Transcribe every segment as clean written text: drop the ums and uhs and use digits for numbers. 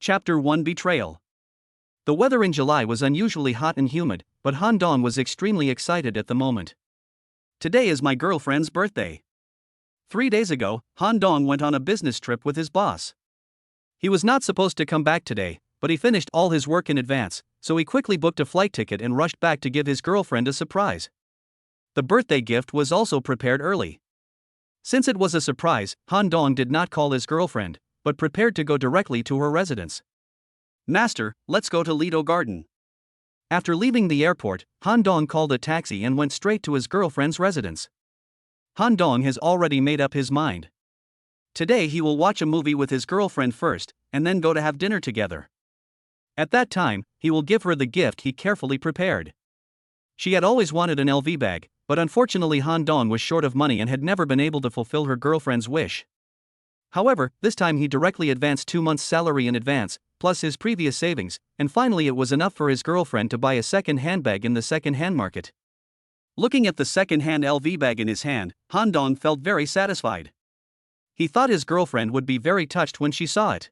Chapter 1 Betrayal. The weather in July was unusually hot and humid, but Han Dong was extremely excited at the moment. Today is my girlfriend's birthday. 3 days ago, Han Dong went on a business trip with his boss. He was not supposed to come back today, but he finished all his work in advance, so he quickly booked a flight ticket and rushed back to give his girlfriend a surprise. The birthday gift was also prepared early. Since it was a surprise, Han Dong did not call his girlfriend, but prepared to go directly to her residence. "Master, let's go to Lido Garden." After leaving the airport, Han Dong called a taxi and went straight to his girlfriend's residence. Han Dong has already made up his mind. Today he will watch a movie with his girlfriend first, and then go to have dinner together. At that time, he will give her the gift he carefully prepared. She had always wanted an LV bag, but unfortunately Han Dong was short of money and had never been able to fulfill her girlfriend's wish. However, this time he directly advanced 2 months' salary in advance, plus his previous savings, and finally it was enough for his girlfriend to buy a second handbag in the second-hand market. Looking at the second-hand LV bag in his hand, Han Dong felt very satisfied. He thought his girlfriend would be very touched when she saw it.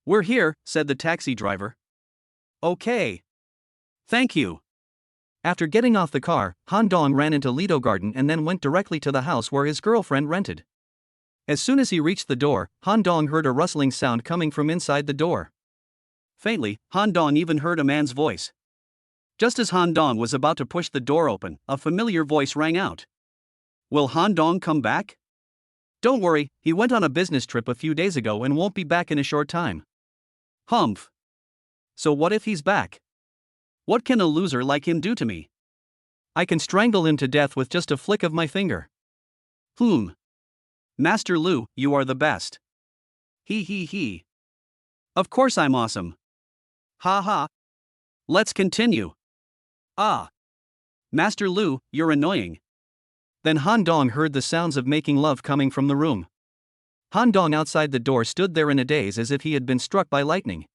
"We're here," said the taxi driver. "Okay. Thank you." After getting off the car, Han Dong ran into Lido Garden and then went directly to the house where his girlfriend rented. As soon as he reached the door, Han Dong heard a rustling sound coming from inside the door. Faintly, Han Dong even heard a man's voice. Just as Han Dong was about to push the door open, a familiar voice rang out. "Will Han Dong come back?" "Don't worry, he went on a business trip a few days ago and won't be back in a short time." "Humph. So what if he's back? What can a loser like him do to me? I can strangle him to death with just a flick of my finger." "Master Lu, you are the best." He. "Of course I'm awesome." "Ha ha. Let's continue." "Ah. Master Lu, you're annoying." Then Han Dong heard the sounds of making love coming from the room. Han Dong outside the door stood there in a daze as if he had been struck by lightning.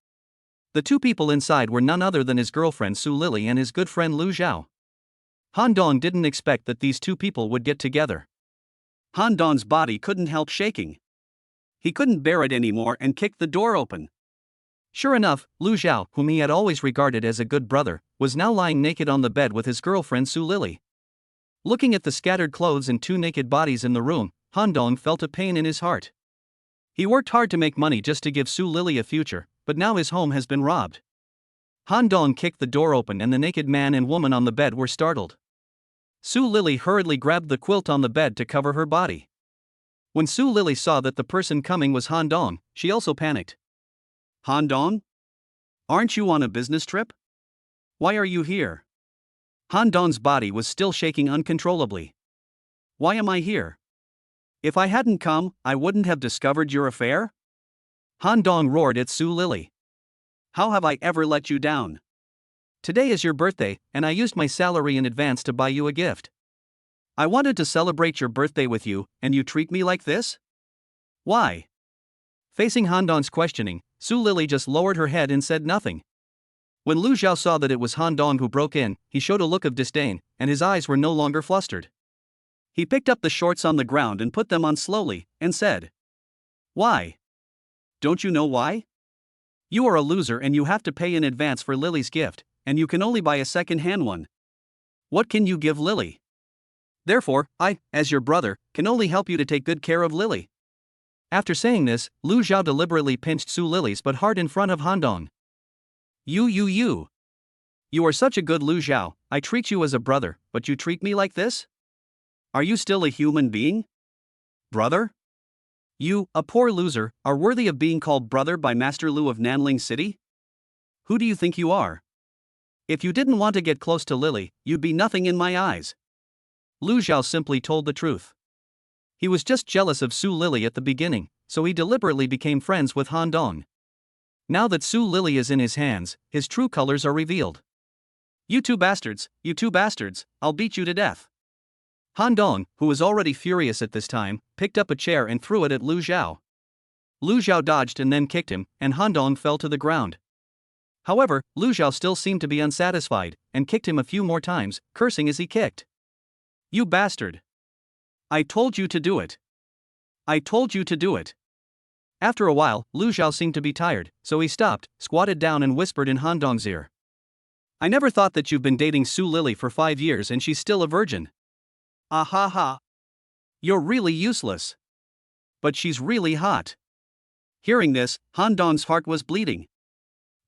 The two people inside were none other than his girlfriend Su Lily and his good friend Lu Zhao. Han Dong didn't expect that these two people would get together. Han Dong's body couldn't help shaking. He couldn't bear it anymore and kicked the door open. Sure enough, Lu Zhao, whom he had always regarded as a good brother, was now lying naked on the bed with his girlfriend Su Lily. Looking at the scattered clothes and two naked bodies in the room, Han Dong felt a pain in his heart. He worked hard to make money just to give Su Lily a future, but now his home has been robbed. Han Dong kicked the door open and the naked man and woman on the bed were startled. Su Lily hurriedly grabbed the quilt on the bed to cover her body. When Su Lily saw that the person coming was Han Dong, she also panicked. "Han Dong? Aren't you on a business trip? Why are you here?" Han Dong's body was still shaking uncontrollably. "Why am I here? If I hadn't come, I wouldn't have discovered your affair?" Han Dong roared at Su Lily. "How have I ever let you down? Today is your birthday, and I used my salary in advance to buy you a gift. I wanted to celebrate your birthday with you, and you treat me like this? Why?" Facing Han Dong's questioning, Su Lily just lowered her head and said nothing. When Lu Zhao saw that it was Han Dong who broke in, he showed a look of disdain, and his eyes were no longer flustered. He picked up the shorts on the ground and put them on slowly, and said, "Why? Don't you know why? You are a loser and you have to pay in advance for Lily's gift, and you can only buy a second-hand one. What can you give Lily? Therefore, I, as your brother, can only help you to take good care of Lily." After saying this, Lu Zhao deliberately pinched Su Lily's butt hard in front of Han Dong. You. You are such a good Lu Zhao, I treat you as a brother, but you treat me like this? Are you still a human being? Brother? You, a poor loser, are worthy of being called brother by Master Lu of Nanling City? Who do you think you are? If you didn't want to get close to Lily, you'd be nothing in my eyes." Lu Zhao simply told the truth. He was just jealous of Su Lily at the beginning, so he deliberately became friends with Han Dong. Now that Su Lily is in his hands, his true colors are revealed. You two bastards, I'll beat you to death." Han Dong, who was already furious at this time, picked up a chair and threw it at Lu Zhao. Lu Zhao dodged and then kicked him, and Han Dong fell to the ground. However, Lu Zhao still seemed to be unsatisfied, and kicked him a few more times, cursing as he kicked. "You bastard! I told you to do it. I told you to do it." After a while, Lu Zhao seemed to be tired, so he stopped, squatted down and whispered in Han Dong's ear. I never thought that you've been dating Su Lily for 5 years and she's still a virgin. Ah ha ha. You're really useless. But she's really hot. Hearing this, Han Dong's heart was bleeding.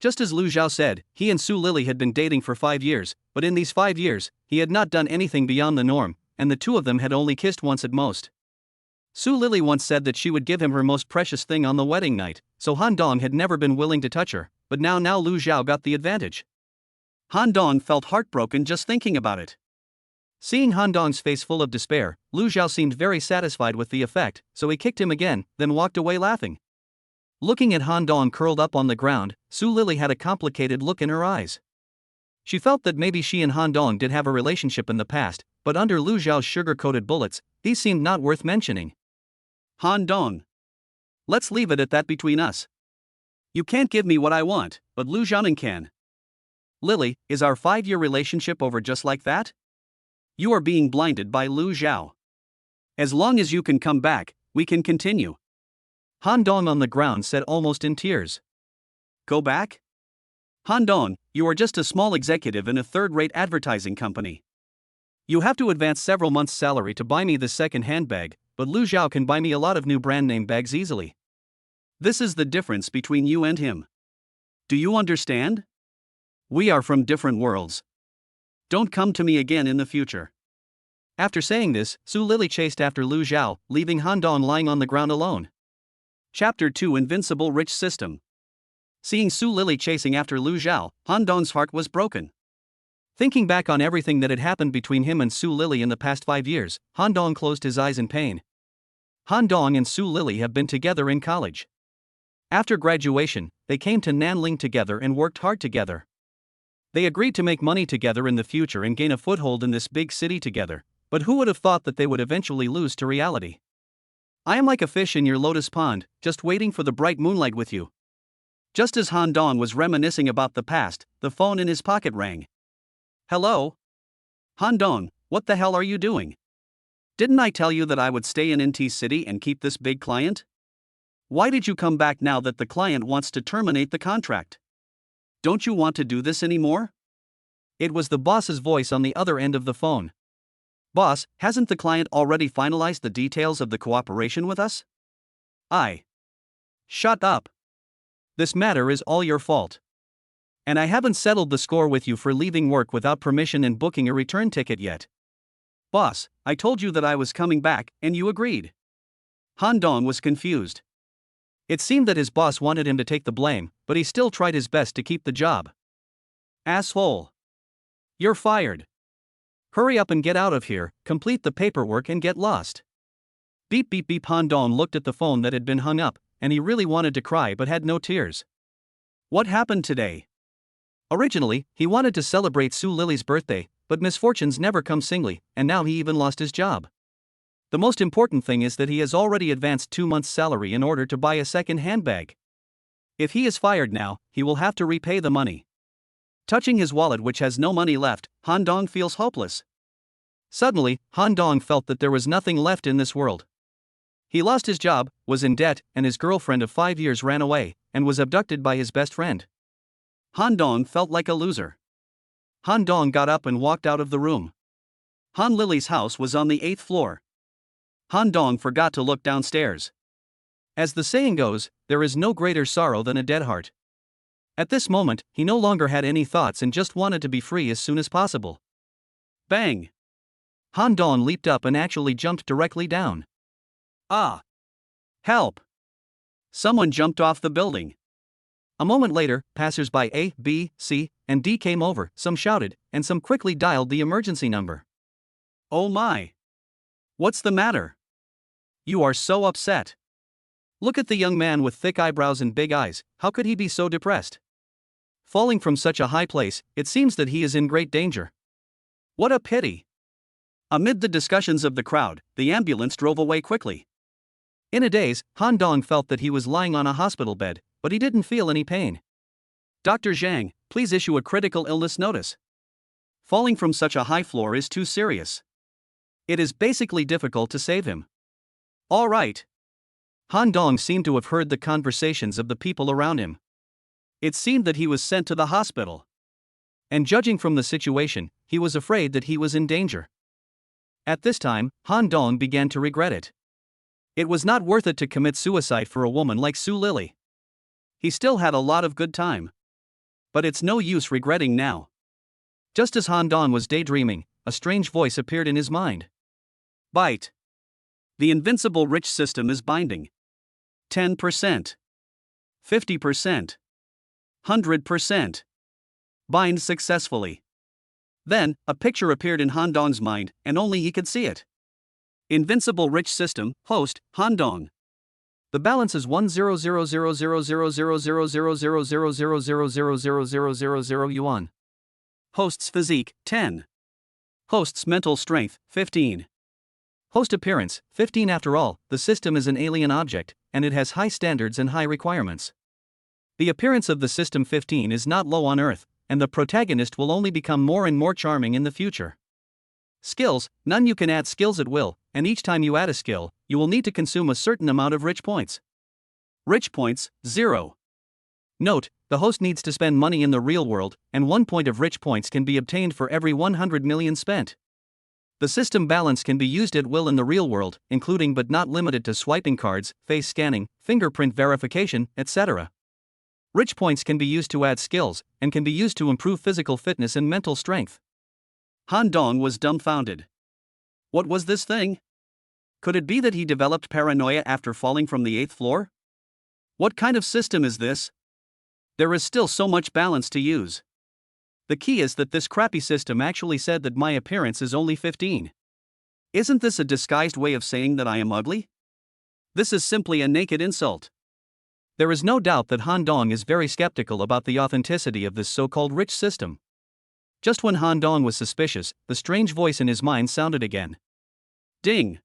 Just as Lu Zhao said, he and Su Lily had been dating for 5 years, but in these 5 years, he had not done anything beyond the norm, and the two of them had only kissed once at most. Su Lily once said that she would give him her most precious thing on the wedding night, so Han Dong had never been willing to touch her, but now Lu Zhao got the advantage. Han Dong felt heartbroken just thinking about it. Seeing Han Dong's face full of despair, Lu Zhao seemed very satisfied with the effect, so he kicked him again, then walked away laughing. Looking at Han Dong curled up on the ground, Su Lily had a complicated look in her eyes. She felt that maybe she and Han Dong did have a relationship in the past, but under Lu Zhao's sugar-coated bullets, these seemed not worth mentioning. Han Dong. Let's leave it at that between us. You can't give me what I want, but Lu Zhaoning can. Lily, is our 5-year relationship over just like that? You are being blinded by Lu Zhao. As long as you can come back, we can continue. Han Dong on the ground said almost in tears. Go back? Han Dong, you are just a small executive in a third-rate advertising company. You have to advance several months' salary to buy me this second handbag, but Lu Zhao can buy me a lot of new brand name bags easily. This is the difference between you and him. Do you understand? We are from different worlds. Don't come to me again in the future. After saying this, Su Lily chased after Lu Zhao, leaving Han Dong lying on the ground alone. Chapter 2 Invincible Rich System. Seeing Su Lily chasing after Lu Zhao, Han Dong's heart was broken. Thinking back on everything that had happened between him and Su Lily in the past 5 years, Han Dong closed his eyes in pain. Han Dong and Su Lily have been together in college. After graduation, they came to Nanling together and worked hard together. They agreed to make money together in the future and gain a foothold in this big city together, but who would have thought that they would eventually lose to reality? I am like a fish in your lotus pond, just waiting for the bright moonlight with you. Just as Han Dong was reminiscing about the past, the phone in his pocket rang. Hello? Han Dong, what the hell are you doing? Didn't I tell you that I would stay in NT City and keep this big client? Why did you come back now that the client wants to terminate the contract? Don't you want to do this anymore? It was the boss's voice on the other end of the phone. Boss, hasn't the client already finalized the details of the cooperation with us? Shut up. This matter is all your fault. And I haven't settled the score with you for leaving work without permission and booking a return ticket yet. Boss, I told you that I was coming back, and you agreed. Han Dong was confused. It seemed that his boss wanted him to take the blame, but he still tried his best to keep the job. Asshole. You're fired. Hurry up and get out of here, complete the paperwork and get lost. Beep beep beep. Han Dong looked at the phone that had been hung up, and he really wanted to cry but had no tears. What happened today? Originally, he wanted to celebrate Su Lily's birthday, but misfortunes never come singly, and now he even lost his job. The most important thing is that he has already advanced 2 months' salary in order to buy a second handbag. If he is fired now, he will have to repay the money. Touching his wallet, which has no money left, Han Dong feels hopeless. Suddenly, Han Dong felt that there was nothing left in this world. He lost his job, was in debt, and his girlfriend of 5 years ran away, and was abducted by his best friend. Han Dong felt like a loser. Han Dong got up and walked out of the room. Han Lily's house was on the 8th floor. Han Dong forgot to look downstairs. As the saying goes, there is no greater sorrow than a dead heart. At this moment, he no longer had any thoughts and just wanted to be free as soon as possible. Bang! Han Dong leaped up and actually jumped directly down. Ah! Help! Someone jumped off the building. A moment later, passers-by A, B, C, and D came over, some shouted, and some quickly dialed the emergency number. Oh my! What's the matter? You are so upset. Look at the young man with thick eyebrows and big eyes, how could he be so depressed? Falling from such a high place, it seems that he is in great danger. What a pity! Amid the discussions of the crowd, the ambulance drove away quickly. In a daze, Han Dong felt that he was lying on a hospital bed, but he didn't feel any pain. Dr. Zhang, please issue a critical illness notice. Falling from such a high floor is too serious. It is basically difficult to save him. All right. Han Dong seemed to have heard the conversations of the people around him. It seemed that he was sent to the hospital. And judging from the situation, he was afraid that he was in danger. At this time, Han Dong began to regret it. It was not worth it to commit suicide for a woman like Su Lily. He still had a lot of good time. But it's no use regretting now. Just as Han Dong was daydreaming, a strange voice appeared in his mind. Bite. The Invincible Rich System is binding. 10%. 50%. 100%. Bind successfully. Then, a picture appeared in Han Dong's mind, and only he could see it. Invincible Rich System, host, Han Dong. The balance is 100,000,000,000,000,000,000,000,000,000,000 yuan. Host's physique, 10. Host's mental strength, 15. Host appearance, 15. After all, the system is an alien object, and it has high standards and high requirements. The appearance of the system 15 is not low on Earth, and the protagonist will only become more and more charming in the future. Skills, none. You can add skills at will, and each time you add a skill, you will need to consume a certain amount of rich points. Rich points, 0. Note, the host needs to spend money in the real world, and 1 point of rich points can be obtained for every 100 million spent. The system balance can be used at will in the real world, including but not limited to swiping cards, face scanning, fingerprint verification, etc. Rich points can be used to add skills, and can be used to improve physical fitness and mental strength. Han Dong was dumbfounded. What was this thing? Could it be that he developed paranoia after falling from the 8th floor? What kind of system is this? There is still so much balance to use. The key is that this crappy system actually said that my appearance is only 15. Isn't this a disguised way of saying that I am ugly? This is simply a naked insult. There is no doubt that Han Dong is very skeptical about the authenticity of this so-called rich system. Just when Han Dong was suspicious, the strange voice in his mind sounded again. Ding!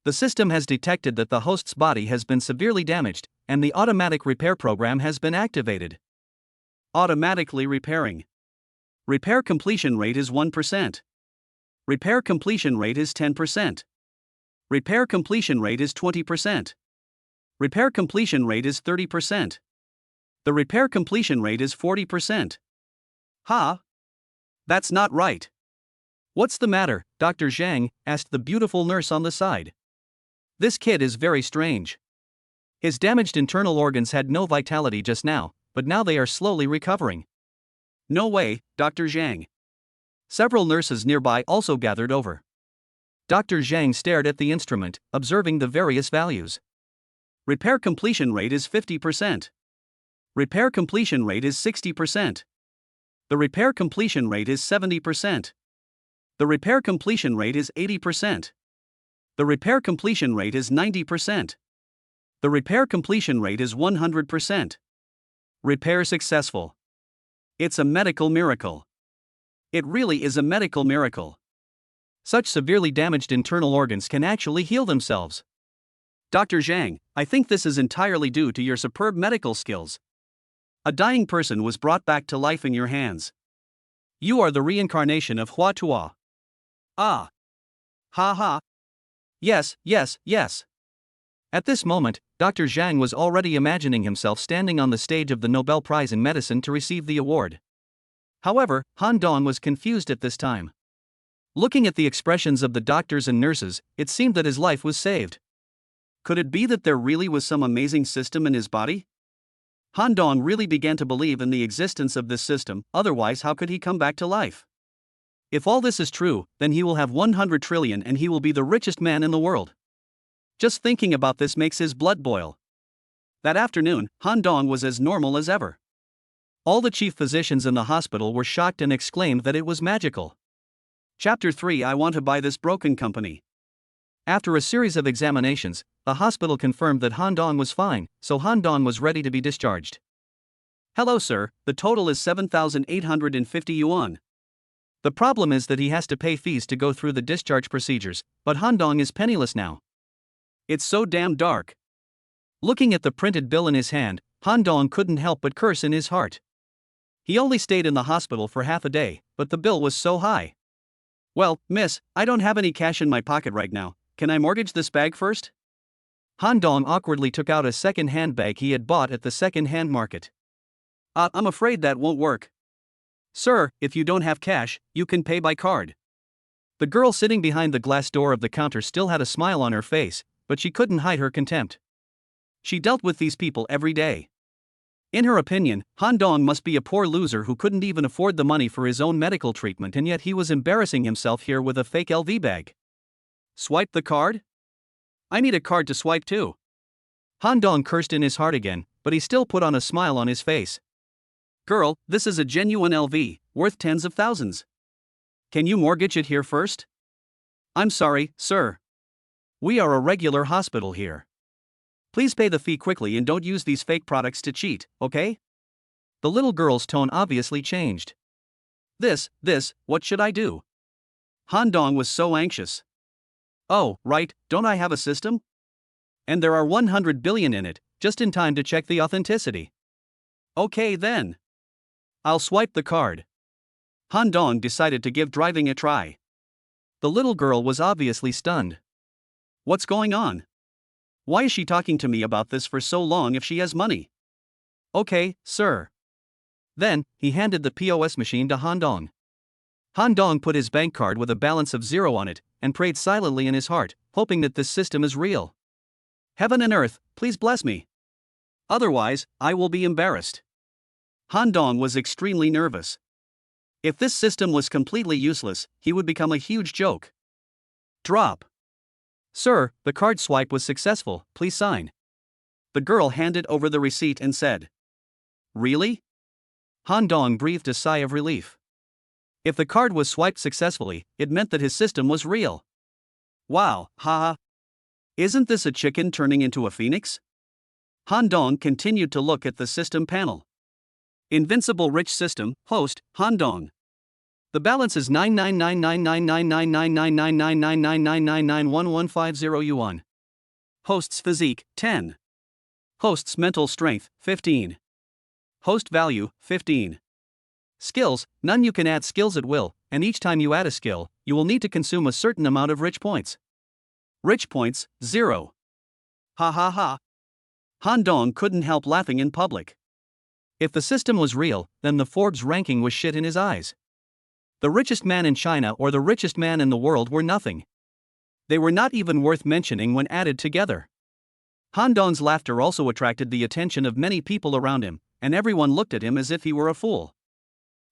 The system has detected that the host's body has been severely damaged, and the automatic repair program has been activated. Automatically repairing. Repair completion rate is 1%. Repair completion rate is 10%. Repair completion rate is 20%. Repair completion rate is 30%. The repair completion rate is 40%. Ha! That's not right. What's the matter, Dr. Zhang? Asked the beautiful nurse on the side. This kid is very strange. His damaged internal organs had no vitality just now, but now they are slowly recovering. No way, Dr. Zhang. Several nurses nearby also gathered over. Dr. Zhang stared at the instrument, observing the various values. Repair completion rate is 50%. Repair completion rate is 60%. The repair completion rate is 70%. The repair completion rate is 80%. The repair completion rate is 90%. The repair completion rate is 100%. Repair successful. It's a medical miracle. It really is a medical miracle. Such severely damaged internal organs can actually heal themselves. Dr. Zhang, I think this is entirely due to your superb medical skills. A dying person was brought back to life in your hands. You are the reincarnation of Hua Tuo. Ah. Ha ha. Yes, yes, yes. At this moment, Dr. Zhang was already imagining himself standing on the stage of the Nobel Prize in Medicine to receive the award. However, Han Dong was confused at this time. Looking at the expressions of the doctors and nurses, it seemed that his life was saved. Could it be that there really was some amazing system in his body? Han Dong really began to believe in the existence of this system, otherwise how could he come back to life? If all this is true, then he will have 100 trillion and he will be the richest man in the world. Just thinking about this makes his blood boil. That afternoon, Han Dong was as normal as ever. All the chief physicians in the hospital were shocked and exclaimed that it was magical. Chapter 3. I want to buy this broken company. After a series of examinations, the hospital confirmed that Han Dong was fine, so Han Dong was ready to be discharged. Hello sir, the total is 7,850 yuan. The problem is that he has to pay fees to go through the discharge procedures, but Han Dong is penniless now. It's so damn dark. Looking at the printed bill in his hand, Han Dong couldn't help but curse in his heart. He only stayed in the hospital for half a day, but the bill was so high. Well, miss, I don't have any cash in my pocket right now. Can I mortgage this bag first? Han Dong awkwardly took out a second handbag he had bought at the second-hand market. I'm afraid that won't work. Sir, if you don't have cash, you can pay by card. The girl sitting behind the glass door of the counter still had a smile on her face, but she couldn't hide her contempt. She dealt with these people every day. In her opinion, Han Dong must be a poor loser who couldn't even afford the money for his own medical treatment, and yet he was embarrassing himself here with a fake LV bag. Swipe the card? I need a card to swipe too. Han Dong cursed in his heart again, but he still put on a smile on his face. Girl, this is a genuine LV, worth tens of thousands. Can you mortgage it here first? I'm sorry, sir. We are a regular hospital here. Please pay the fee quickly and don't use these fake products to cheat, okay? The little girl's tone obviously changed. What should I do? Han Dong was so anxious. Oh, right, don't I have a system? And there are 100 billion in it, just in time to check the authenticity. Okay then. I'll swipe the card. Han Dong decided to give driving a try. The little girl was obviously stunned. What's going on? Why is she talking to me about this for so long if she has money? Okay, sir. Then, he handed the POS machine to Han Dong. Han Dong put his bank card with a balance of 0 on it, and prayed silently in his heart, hoping that this system is real. Heaven and earth, please bless me. Otherwise, I will be embarrassed. Han Dong was extremely nervous. If this system was completely useless, he would become a huge joke. Drop. Sir, the card swipe was successful, please sign. The girl handed over the receipt and said. Really? Han Dong breathed a sigh of relief. If the card was swiped successfully, it meant that his system was real. Wow, haha. Isn't this a chicken turning into a phoenix? Han Dong continued to look at the system panel. Invincible Rich System, host, Han Dong. The balance is 999999999999999999999999999999999999999999999999999999999999999999999999999999999999999999999999999999999999999999999999999999999999999999999999999999999999999999999999999999999999999999999999999999999999999999999999999999999999999999999999999999999999999999999999999999999999999999999999999999999999999999999999999999999999999999999999999999999999999999999999999999999999999999999999999999999999999999999999999999999999999999999999999999999999999999999999999999999999999999999999999999999999999999999999999999999999999999999999999. Host value, 15. Skills, none. You can add skills at will, and each time you add a skill, you will need to consume a certain amount of rich points. Rich points, 0. Ha ha ha. Han Dong couldn't help laughing in public. If the system was real, then the Forbes ranking was shit in his eyes. The richest man in China or the richest man in the world were nothing. They were not even worth mentioning when added together. Han Dong's laughter also attracted the attention of many people around him, and everyone looked at him as if he were a fool.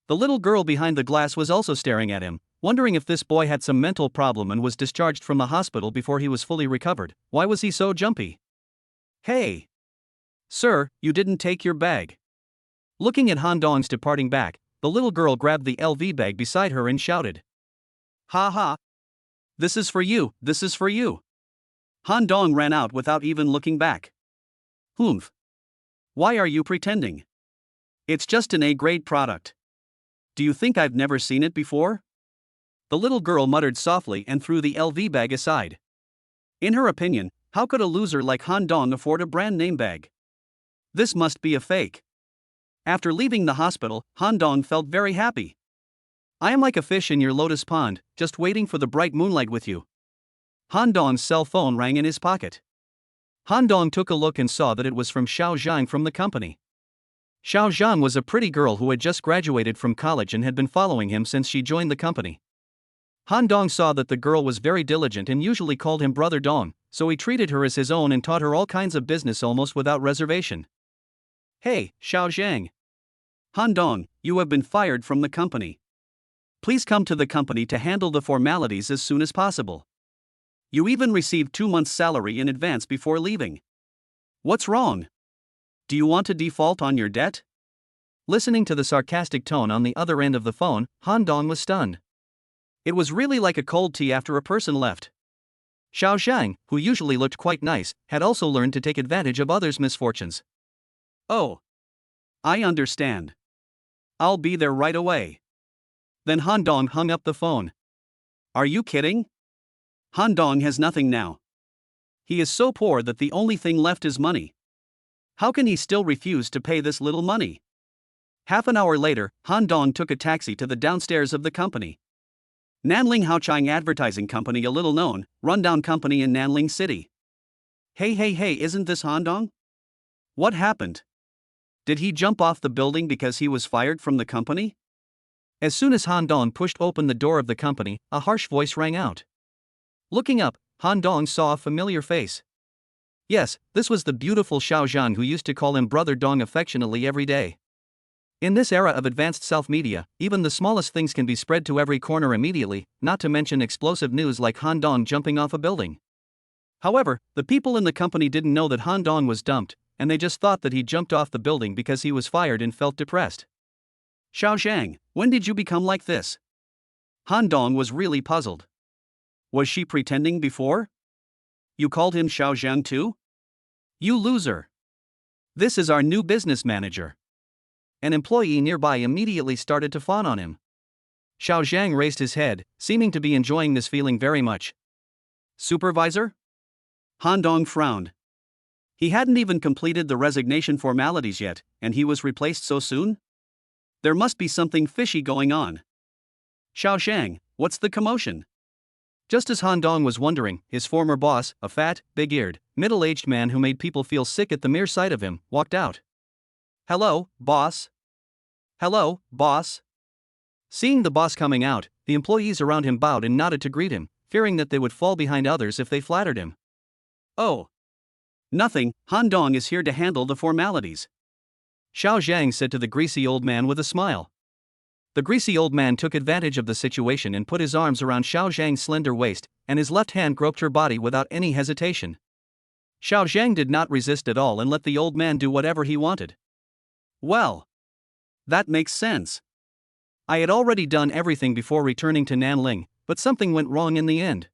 The little girl behind the glass was also staring at him, wondering if this boy had some mental problem and was discharged from the hospital before he was fully recovered. Why was he so jumpy? Hey! Sir, you didn't take your bag. Looking at Han Dong's departing back, the little girl grabbed the LV bag beside her and shouted. Ha ha! This is for you, this is for you. Han Dong ran out without even looking back. Humph. Why are you pretending? It's just an A-grade product. Do you think I've never seen it before? The little girl muttered softly and threw the LV bag aside. In her opinion, how could a loser like Han Dong afford a brand name bag? This must be a fake. After leaving the hospital, Han Dong felt very happy. I am like a fish in your lotus pond, just waiting for the bright moonlight with you. Han Dong's cell phone rang in his pocket. Han Dong took a look and saw that it was from Xiao Zhang from the company. Xiao Zhang was a pretty girl who had just graduated from college and had been following him since she joined the company. Han Dong saw that the girl was very diligent and usually called him Brother Dong, so he treated her as his own and taught her all kinds of business almost without reservation. Hey, Xiao Zhang. Han Dong, you have been fired from the company. Please come to the company to handle the formalities as soon as possible. You even received 2 months' salary in advance before leaving. What's wrong? Do you want to default on your debt? Listening to the sarcastic tone on the other end of the phone, Han Dong was stunned. It was really like a cold tea after a person left. Xiao Zhang, who usually looked quite nice, had also learned to take advantage of others' misfortunes. Oh. I understand. I'll be there right away. Then Han Dong hung up the phone. Are you kidding? Han Dong has nothing now. He is so poor that the only thing left is money. How can he still refuse to pay this little money? Half an hour later, Han Dong took a taxi to the downstairs of the company. Nanling Haochang Advertising Company, a little known, rundown company in Nanling City. Hey, isn't this Handong? What happened? Did he jump off the building because he was fired from the company? As soon as Han Dong pushed open the door of the company, a harsh voice rang out. Looking up, Han Dong saw a familiar face. Yes, this was the beautiful Xiao Zhang who used to call him Brother Dong affectionately every day. In this era of advanced self-media, even the smallest things can be spread to every corner immediately, not to mention explosive news like Han Dong jumping off a building. However, the people in the company didn't know that Han Dong was dumped, and they just thought that he jumped off the building because he was fired and felt depressed. Xiao Zhang, when did you become like this? Han Dong was really puzzled. Was she pretending before? You called him Xiao Zhang too? You loser. This is our new business manager. An employee nearby immediately started to fawn on him. Xiao Zhang raised his head, seeming to be enjoying this feeling very much. Supervisor? Han Dong frowned. He hadn't even completed the resignation formalities yet, and he was replaced so soon? There must be something fishy going on. Xiao Zhang, what's the commotion? Just as Han Dong was wondering, his former boss, a fat, big-eared, middle-aged man who made people feel sick at the mere sight of him, walked out. Hello, boss. Hello, boss. Seeing the boss coming out, the employees around him bowed and nodded to greet him, fearing that they would fall behind others if they flattered him. Oh. Nothing, Han Dong is here to handle the formalities. Xiao Zhang said to the greasy old man with a smile. The greasy old man took advantage of the situation and put his arms around Xiao Zhang's slender waist, and his left hand groped her body without any hesitation. Xiao Zhang did not resist at all and let the old man do whatever he wanted. Well, that makes sense. I had already done everything before returning to Nanling, but something went wrong in the end.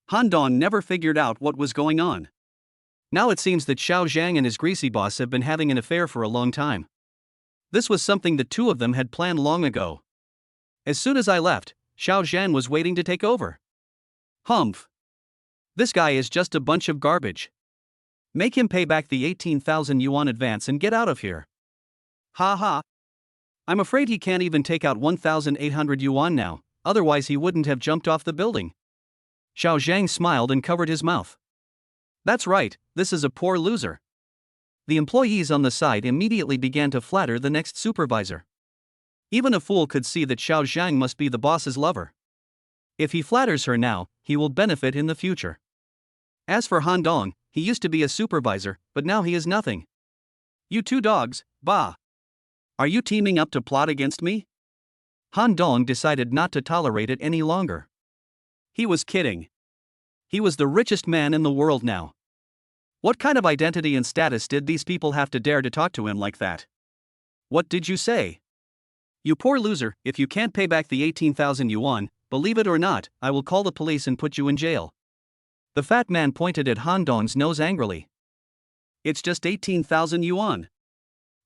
Han Dong never figured out what was going on. Now it seems that Xiao Zhang and his greasy boss have been having an affair for a long time. This was something the two of them had planned long ago. As soon as I left, Xiao Zhang was waiting to take over. Humph. This guy is just a bunch of garbage. Make him pay back the 18,000 yuan advance and get out of here. Ha ha. I'm afraid he can't even take out 1,800 yuan now, otherwise he wouldn't have jumped off the building. Xiao Zhang smiled and covered his mouth. That's right, this is a poor loser. The employees on the side immediately began to flatter the next supervisor. Even a fool could see that Xiao Zhang must be the boss's lover. If he flatters her now, he will benefit in the future. As for Han Dong, he used to be a supervisor, but now he is nothing. You two dogs, bah! Are you teaming up to plot against me? Han Dong decided not to tolerate it any longer. He was kidding. He was the richest man in the world now. What kind of identity and status did these people have to dare to talk to him like that? What did you say? You poor loser, if you can't pay back the 18,000 yuan, believe it or not, I will call the police and put you in jail. The fat man pointed at Han Dong's nose angrily. It's just 18,000 yuan.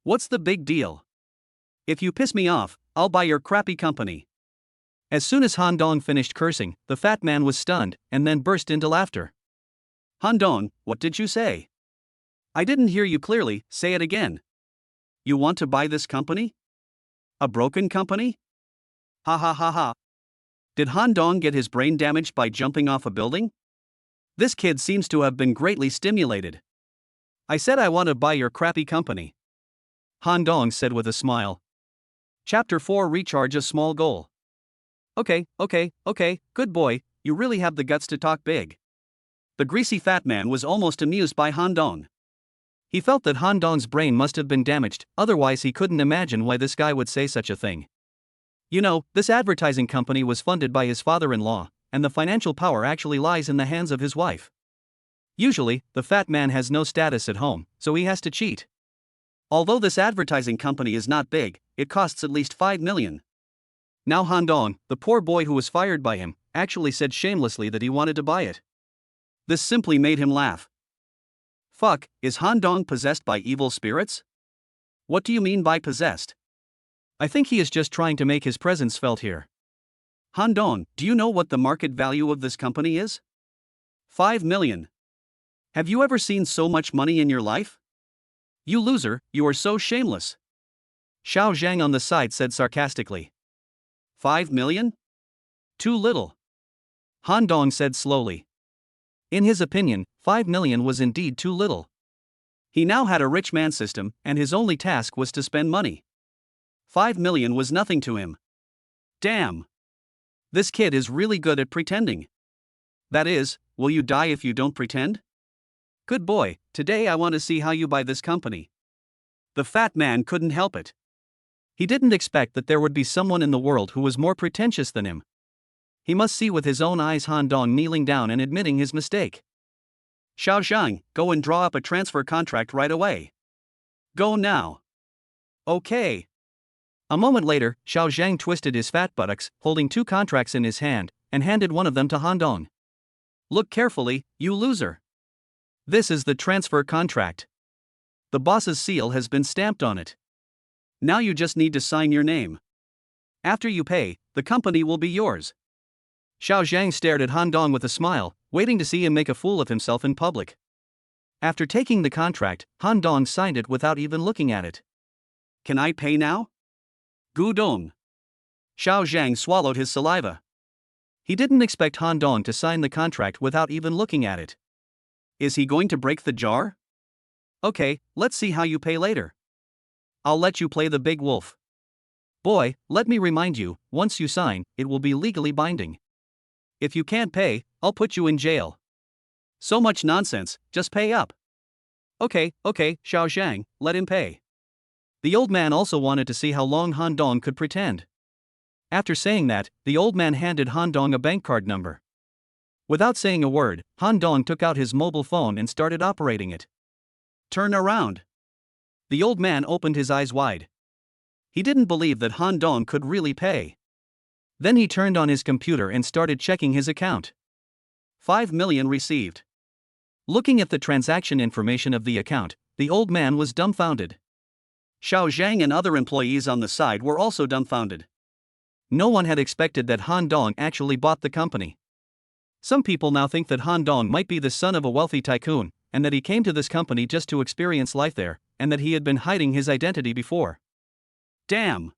What's the big deal? If you piss me off, I'll buy your crappy company. As soon as Han Dong finished cursing, the fat man was stunned, and then burst into laughter. Han Dong, what did you say? I didn't hear you clearly, say it again. You want to buy this company? A broken company? Ha ha ha ha. Did Han Dong get his brain damaged by jumping off a building? This kid seems to have been greatly stimulated. I said I want to buy your crappy company. Han Dong said with a smile. Chapter 4 Recharge a Small Goal. Okay, good boy, you really have the guts to talk big. The greasy fat man was almost amused by Han Dong. He felt that Han Dong's brain must have been damaged, otherwise he couldn't imagine why this guy would say such a thing. You know, this advertising company was funded by his father-in-law, and the financial power actually lies in the hands of his wife. Usually, the fat man has no status at home, so he has to cheat. Although this advertising company is not big, it costs at least 5 million. Now Han Dong, the poor boy who was fired by him, actually said shamelessly that he wanted to buy it. This simply made him laugh. Fuck, is Han Dong possessed by evil spirits? What do you mean by possessed? I think he is just trying to make his presence felt here. Han Dong, do you know what the market value of this company is? 5 million. Have you ever seen so much money in your life? You loser, you are so shameless. Xiao Zhang on the side said sarcastically. 5 million? Too little. Han Dong said slowly. In his opinion, 5 million was indeed too little. He now had a rich man system, and his only task was to spend money. 5 million was nothing to him. Damn. This kid is really good at pretending. That is, will you die if you don't pretend? Good boy, today I want to see how you buy this company. The fat man couldn't help it. He didn't expect that there would be someone in the world who was more pretentious than him. He must see with his own eyes Han Dong kneeling down and admitting his mistake. Xiao Zhang, go and draw up a transfer contract right away. Go now. Okay. A moment later, Xiao Zhang twisted his fat buttocks, holding 2 contracts in his hand, and handed one of them to Han Dong. Look carefully, you loser. This is the transfer contract. The boss's seal has been stamped on it. Now you just need to sign your name. After you pay, the company will be yours. Xiao Zhang stared at Han Dong with a smile, waiting to see him make a fool of himself in public. After taking the contract, Han Dong signed it without even looking at it. Can I pay now? Gudong. Xiao Zhang swallowed his saliva. He didn't expect Han Dong to sign the contract without even looking at it. Is he going to break the jar? Okay, let's see how you pay later. I'll let you play the big wolf. Boy, let me remind you, once you sign, it will be legally binding. If you can't pay, I'll put you in jail. So much nonsense, just pay up. Okay, Xiao Zhang, let him pay. The old man also wanted to see how long Han Dong could pretend. After saying that, the old man handed Han Dong a bank card number. Without saying a word, Han Dong took out his mobile phone and started operating it. Turn around. The old man opened his eyes wide. He didn't believe that Han Dong could really pay. Then he turned on his computer and started checking his account. 5 million received. Looking at the transaction information of the account, the old man was dumbfounded. Xiao Zhang and other employees on the side were also dumbfounded. No one had expected that Han Dong actually bought the company. Some people now think that Han Dong might be the son of a wealthy tycoon, and that he came to this company just to experience life there, and that he had been hiding his identity before. Damn!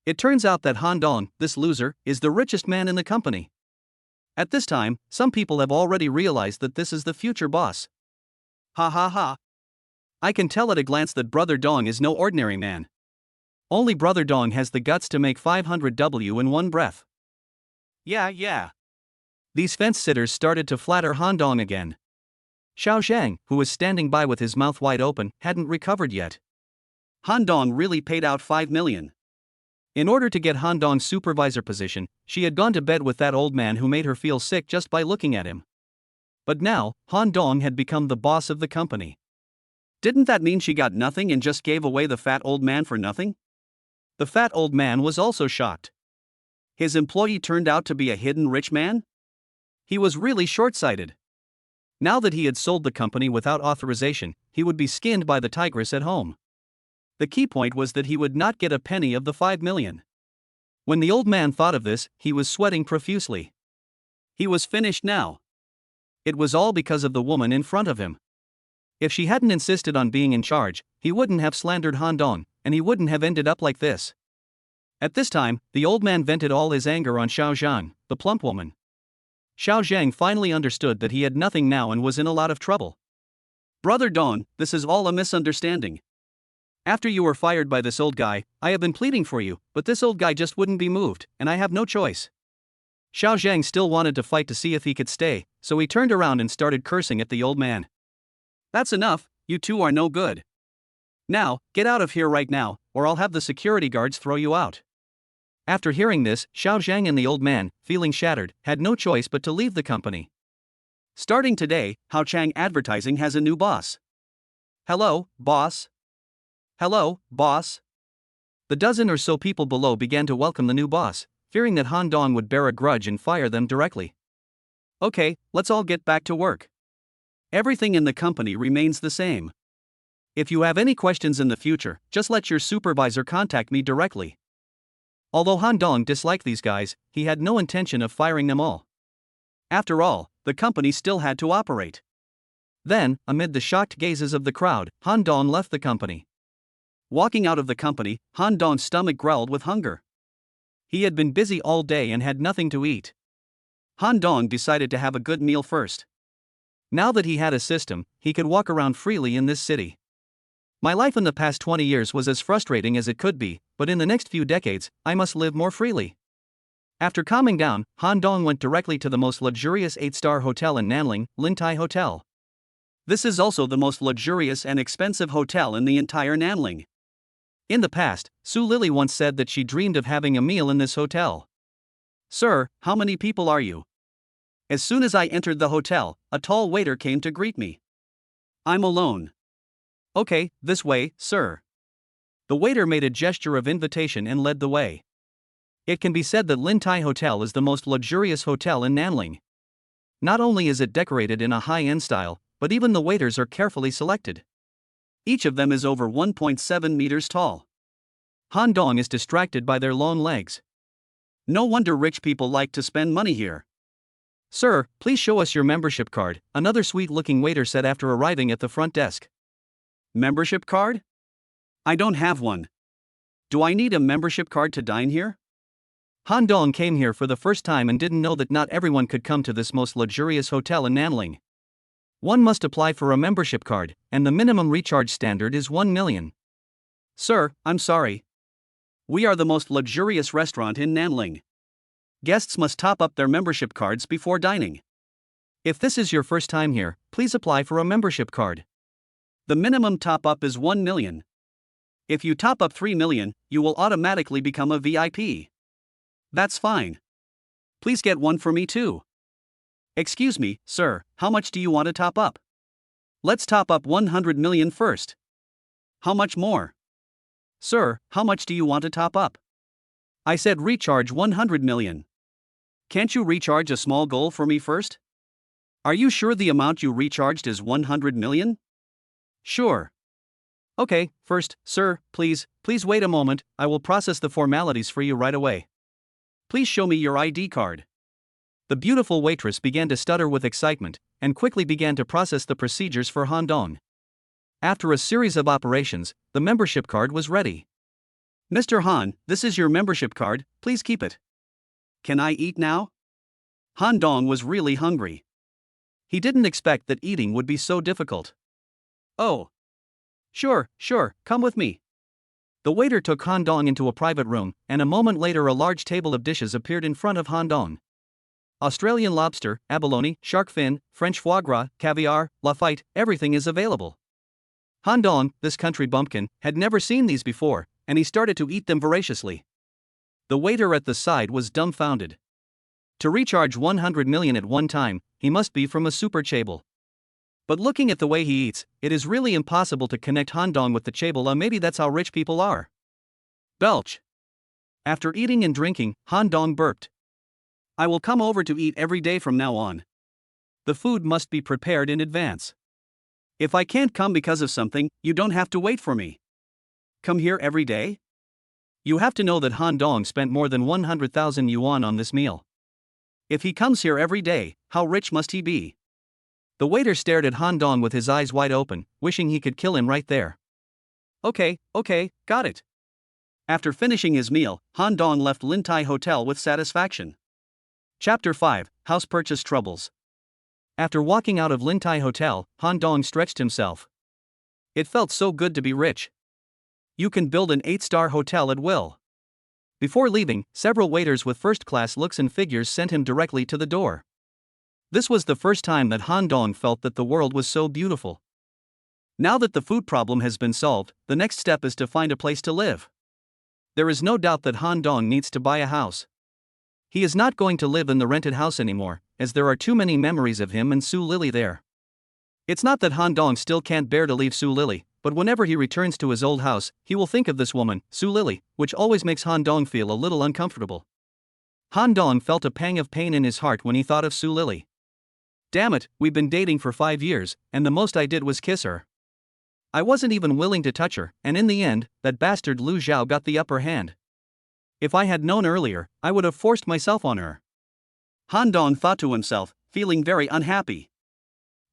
It turns out that Han Dong, this loser, is the richest man in the company. At this time, some people have already realized that this is the future boss. Ha ha ha. I can tell at a glance that Brother Dong is no ordinary man. Only Brother Dong has the guts to make 500W in one breath. Yeah. These fence-sitters started to flatter Han Dong again. Xiao Zhang, who was standing by with his mouth wide open, hadn't recovered yet. Han Dong really paid out 5 million. In order to get Han Dong's supervisor position, she had gone to bed with that old man who made her feel sick just by looking at him. But now, Han Dong had become the boss of the company. Didn't that mean she got nothing and just gave away the fat old man for nothing? The fat old man was also shocked. His employee turned out to be a hidden rich man? He was really short-sighted. Now that he had sold the company without authorization, he would be skinned by the tigress at home. The key point was that he would not get a penny of the 5 million. When the old man thought of this, he was sweating profusely. He was finished now. It was all because of the woman in front of him. If she hadn't insisted on being in charge, he wouldn't have slandered Han Dong, and he wouldn't have ended up like this. At this time, the old man vented all his anger on Xiao Zhang, the plump woman. Xiao Zhang finally understood that he had nothing now and was in a lot of trouble. Brother Dong, this is all a misunderstanding. After you were fired by this old guy, I have been pleading for you, but this old guy just wouldn't be moved, and I have no choice. Xiao Zhang still wanted to fight to see if he could stay, so he turned around and started cursing at the old man. That's enough, you two are no good. Now, get out of here right now, or I'll have the security guards throw you out. After hearing this, Xiao Zhang and the old man, feeling shattered, had no choice but to leave the company. Starting today, Hao Chang Advertising has a new boss. Hello, boss. Hello, boss. The dozen or so people below began to welcome the new boss, fearing that Han Dong would bear a grudge and fire them directly. Okay, let's all get back to work. Everything in the company remains the same. If you have any questions in the future, just let your supervisor contact me directly. Although Han Dong disliked these guys, he had no intention of firing them all. After all, the company still had to operate. Then, amid the shocked gazes of the crowd, Han Dong left the company. Walking out of the company, Han Dong's stomach growled with hunger. He had been busy all day and had nothing to eat. Han Dong decided to have a good meal first. Now that he had a system, he could walk around freely in this city. My life in the past 20 years was as frustrating as it could be, but in the next few decades, I must live more freely. After calming down, Han Dong went directly to the most luxurious 8-star hotel in Nanling, Lin Tai Hotel. This is also the most luxurious and expensive hotel in the entire Nanling. In the past, Su Lily once said that she dreamed of having a meal in this hotel. "Sir, how many people are you?" As soon as I entered the hotel, a tall waiter came to greet me. "I'm alone." "Okay, this way, sir." The waiter made a gesture of invitation and led the way. It can be said that Lin Tai Hotel is the most luxurious hotel in Nanling. Not only is it decorated in a high-end style, but even the waiters are carefully selected. Each of them is over 1.7 meters tall. Han Dong is distracted by their long legs. No wonder rich people like to spend money here. "Sir, please show us your membership card," another sweet-looking waiter said after arriving at the front desk. "Membership card? I don't have one. Do I need a membership card to dine here?" Han Dong came here for the first time and didn't know that not everyone could come to this most luxurious hotel in Nanling. One must apply for a membership card, and the minimum recharge standard is 1 million. "Sir, I'm sorry. We are the most luxurious restaurant in Nanling. Guests must top up their membership cards before dining. If this is your first time here, please apply for a membership card. The minimum top-up is 1 million. If you top up 3 million, you will automatically become a VIP. That's fine. Please get one for me too." "Excuse me, sir, how much do you want to top up?" "Let's top up 100 million first." "How much more?" "Sir, how much do you want to top up?" "I said recharge 100 million. Can't you recharge a small goal for me first?" "Are you sure the amount you recharged is 100 million? "Sure." "Okay, first, sir, please wait a moment, I will process the formalities for you right away. Please show me your ID card." The beautiful waitress began to stutter with excitement, and quickly began to process the procedures for Han Dong. After a series of operations, the membership card was ready. "Mr. Han, this is your membership card, please keep it." "Can I eat now?" Han Dong was really hungry. He didn't expect that eating would be so difficult. "Oh. Sure, come with me." The waiter took Han Dong into a private room, and a moment later a large table of dishes appeared in front of Han Dong. Australian lobster, abalone, shark fin, French foie gras, caviar, Lafitte, everything is available. Han Dong, this country bumpkin, had never seen these before, and he started to eat them voraciously. The waiter at the side was dumbfounded. To recharge 100 million at one time, he must be from a super chable. But looking at the way he eats, it is really impossible to connect Han Dong with the chable. Maybe that's how rich people are. Belch. After eating and drinking, Han Dong burped. "I will come over to eat every day from now on. The food must be prepared in advance. If I can't come because of something, you don't have to wait for me. Come here every day?" You have to know that Han Dong spent more than 100,000 yuan on this meal. If he comes here every day, how rich must he be? The waiter stared at Han Dong with his eyes wide open, wishing he could kill him right there. Okay, got it." After finishing his meal, Han Dong left Lin Tai Hotel with satisfaction. Chapter 5, House Purchase Troubles. After walking out of Lin Tai Hotel, Han Dong stretched himself. It felt so good to be rich. You can build an 8-star hotel at will. Before leaving, several waiters with first-class looks and figures sent him directly to the door. This was the first time that Han Dong felt that the world was so beautiful. Now that the food problem has been solved, the next step is to find a place to live. There is no doubt that Han Dong needs to buy a house. He is not going to live in the rented house anymore, as there are too many memories of him and Su Lily there. It's not that Han Dong still can't bear to leave Su Lily, but whenever he returns to his old house, he will think of this woman, Su Lily, which always makes Han Dong feel a little uncomfortable. Han Dong felt a pang of pain in his heart when he thought of Su Lily. Damn it, we've been dating for 5 years, and the most I did was kiss her. I wasn't even willing to touch her, and in the end, that bastard Lu Zhao got the upper hand. If I had known earlier, I would have forced myself on her. Han Dong thought to himself, feeling very unhappy.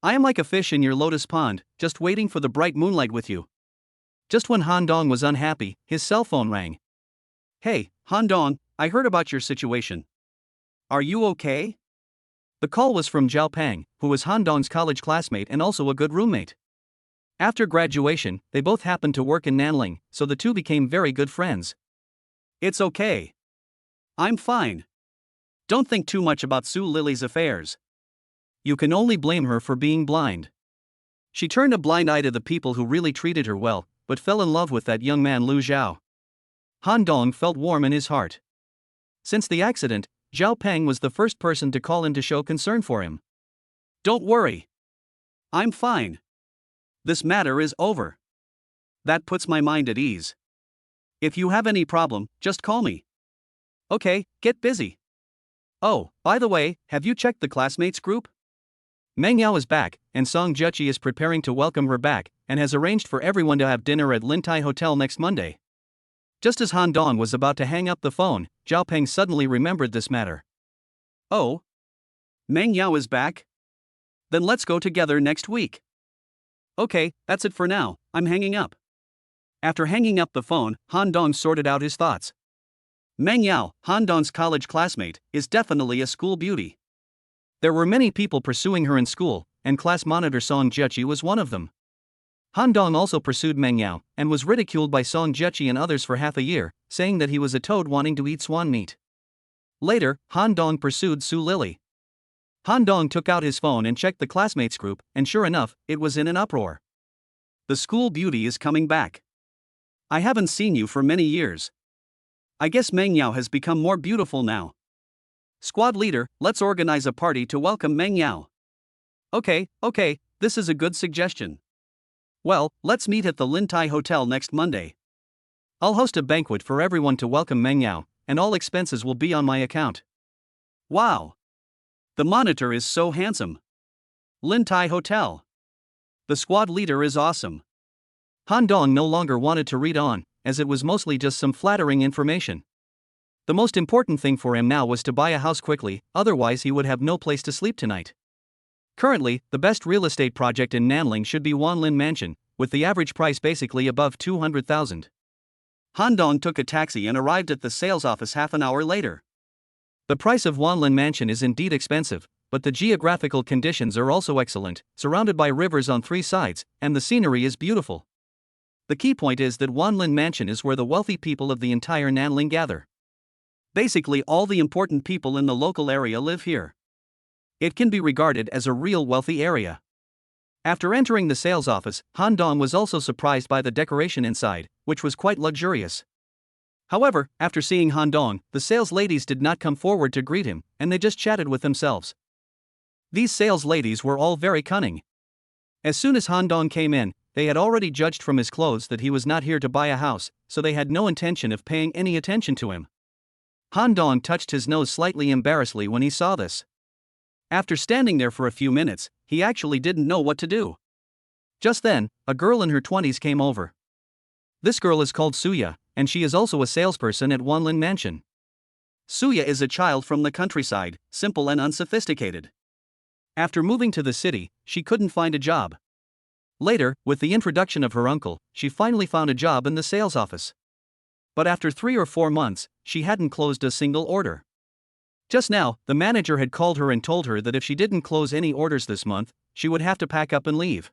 I am like a fish in your lotus pond, just waiting for the bright moonlight with you. Just when Han Dong was unhappy, his cell phone rang. Hey, Han Dong, I heard about your situation. Are you okay? The call was from Zhao Peng, who was Han Dong's college classmate and also a good roommate. After graduation, they both happened to work in Nanling, so the two became very good friends. It's okay. I'm fine. Don't think too much about Su Lily's affairs. You can only blame her for being blind. She turned a blind eye to the people who really treated her well, but fell in love with that young man Lu Zhao. Han Dong felt warm in his heart. Since the accident, Zhao Peng was the first person to call in to show concern for him. Don't worry. I'm fine. This matter is over. That puts my mind at ease. If you have any problem, just call me. Okay, get busy. Oh, by the way, have you checked the classmates group? Meng Yao is back, and Song Juchi is preparing to welcome her back, and has arranged for everyone to have dinner at Lintai Hotel next Monday. Just as Han Dong was about to hang up the phone, Zhao Peng suddenly remembered this matter. Oh? Meng Yao is back? Then let's go together next week. Okay, that's it for now, I'm hanging up. After hanging up the phone, Han Dong sorted out his thoughts. Meng Yao, Han Dong's college classmate, is definitely a school beauty. There were many people pursuing her in school, and class monitor Song Juchi was one of them. Han Dong also pursued Meng Yao, and was ridiculed by Song Juchi and others for half a year, saying that he was a toad wanting to eat swan meat. Later, Han Dong pursued Su Lily. Han Dong took out his phone and checked the classmates group, and sure enough, it was in an uproar. The school beauty is coming back. I haven't seen you for many years. I guess Meng Yao has become more beautiful now. Squad leader, let's organize a party to welcome Meng Yao. Okay, this is a good suggestion. Well, let's meet at the Lintai Hotel next Monday. I'll host a banquet for everyone to welcome Meng Yao, and all expenses will be on my account. Wow! The monitor is so handsome. Lintai Hotel. The squad leader is awesome. Han Dong no longer wanted to read on, as it was mostly just some flattering information. The most important thing for him now was to buy a house quickly, otherwise he would have no place to sleep tonight. Currently, the best real estate project in Nanling should be Wanlin Mansion, with the average price basically above 200,000. Han Dong took a taxi and arrived at the sales office half an hour later. The price of Wanlin Mansion is indeed expensive, but the geographical conditions are also excellent, surrounded by rivers on three sides, and the scenery is beautiful. The key point is that Wanlin Mansion is where the wealthy people of the entire Nanling gather. Basically all the important people in the local area live here. It can be regarded as a real wealthy area. After entering the sales office, Han Dong was also surprised by the decoration inside, which was quite luxurious. However, after seeing Han Dong, the sales ladies did not come forward to greet him, and they just chatted with themselves. These sales ladies were all very cunning. As soon as Han Dong came in, they had already judged from his clothes that he was not here to buy a house, so they had no intention of paying any attention to him. Han Dong touched his nose slightly embarrassedly when he saw this. After standing there for a few minutes, he actually didn't know what to do. Just then, a girl in her 20s came over. This girl is called Suya, and she is also a salesperson at Wanlin Mansion. Suya is a child from the countryside, simple and unsophisticated. After moving to the city, she couldn't find a job. Later, with the introduction of her uncle, she finally found a job in the sales office. But after 3 or 4 months, she hadn't closed a single order. Just now, the manager had called her and told her that if she didn't close any orders this month, she would have to pack up and leave.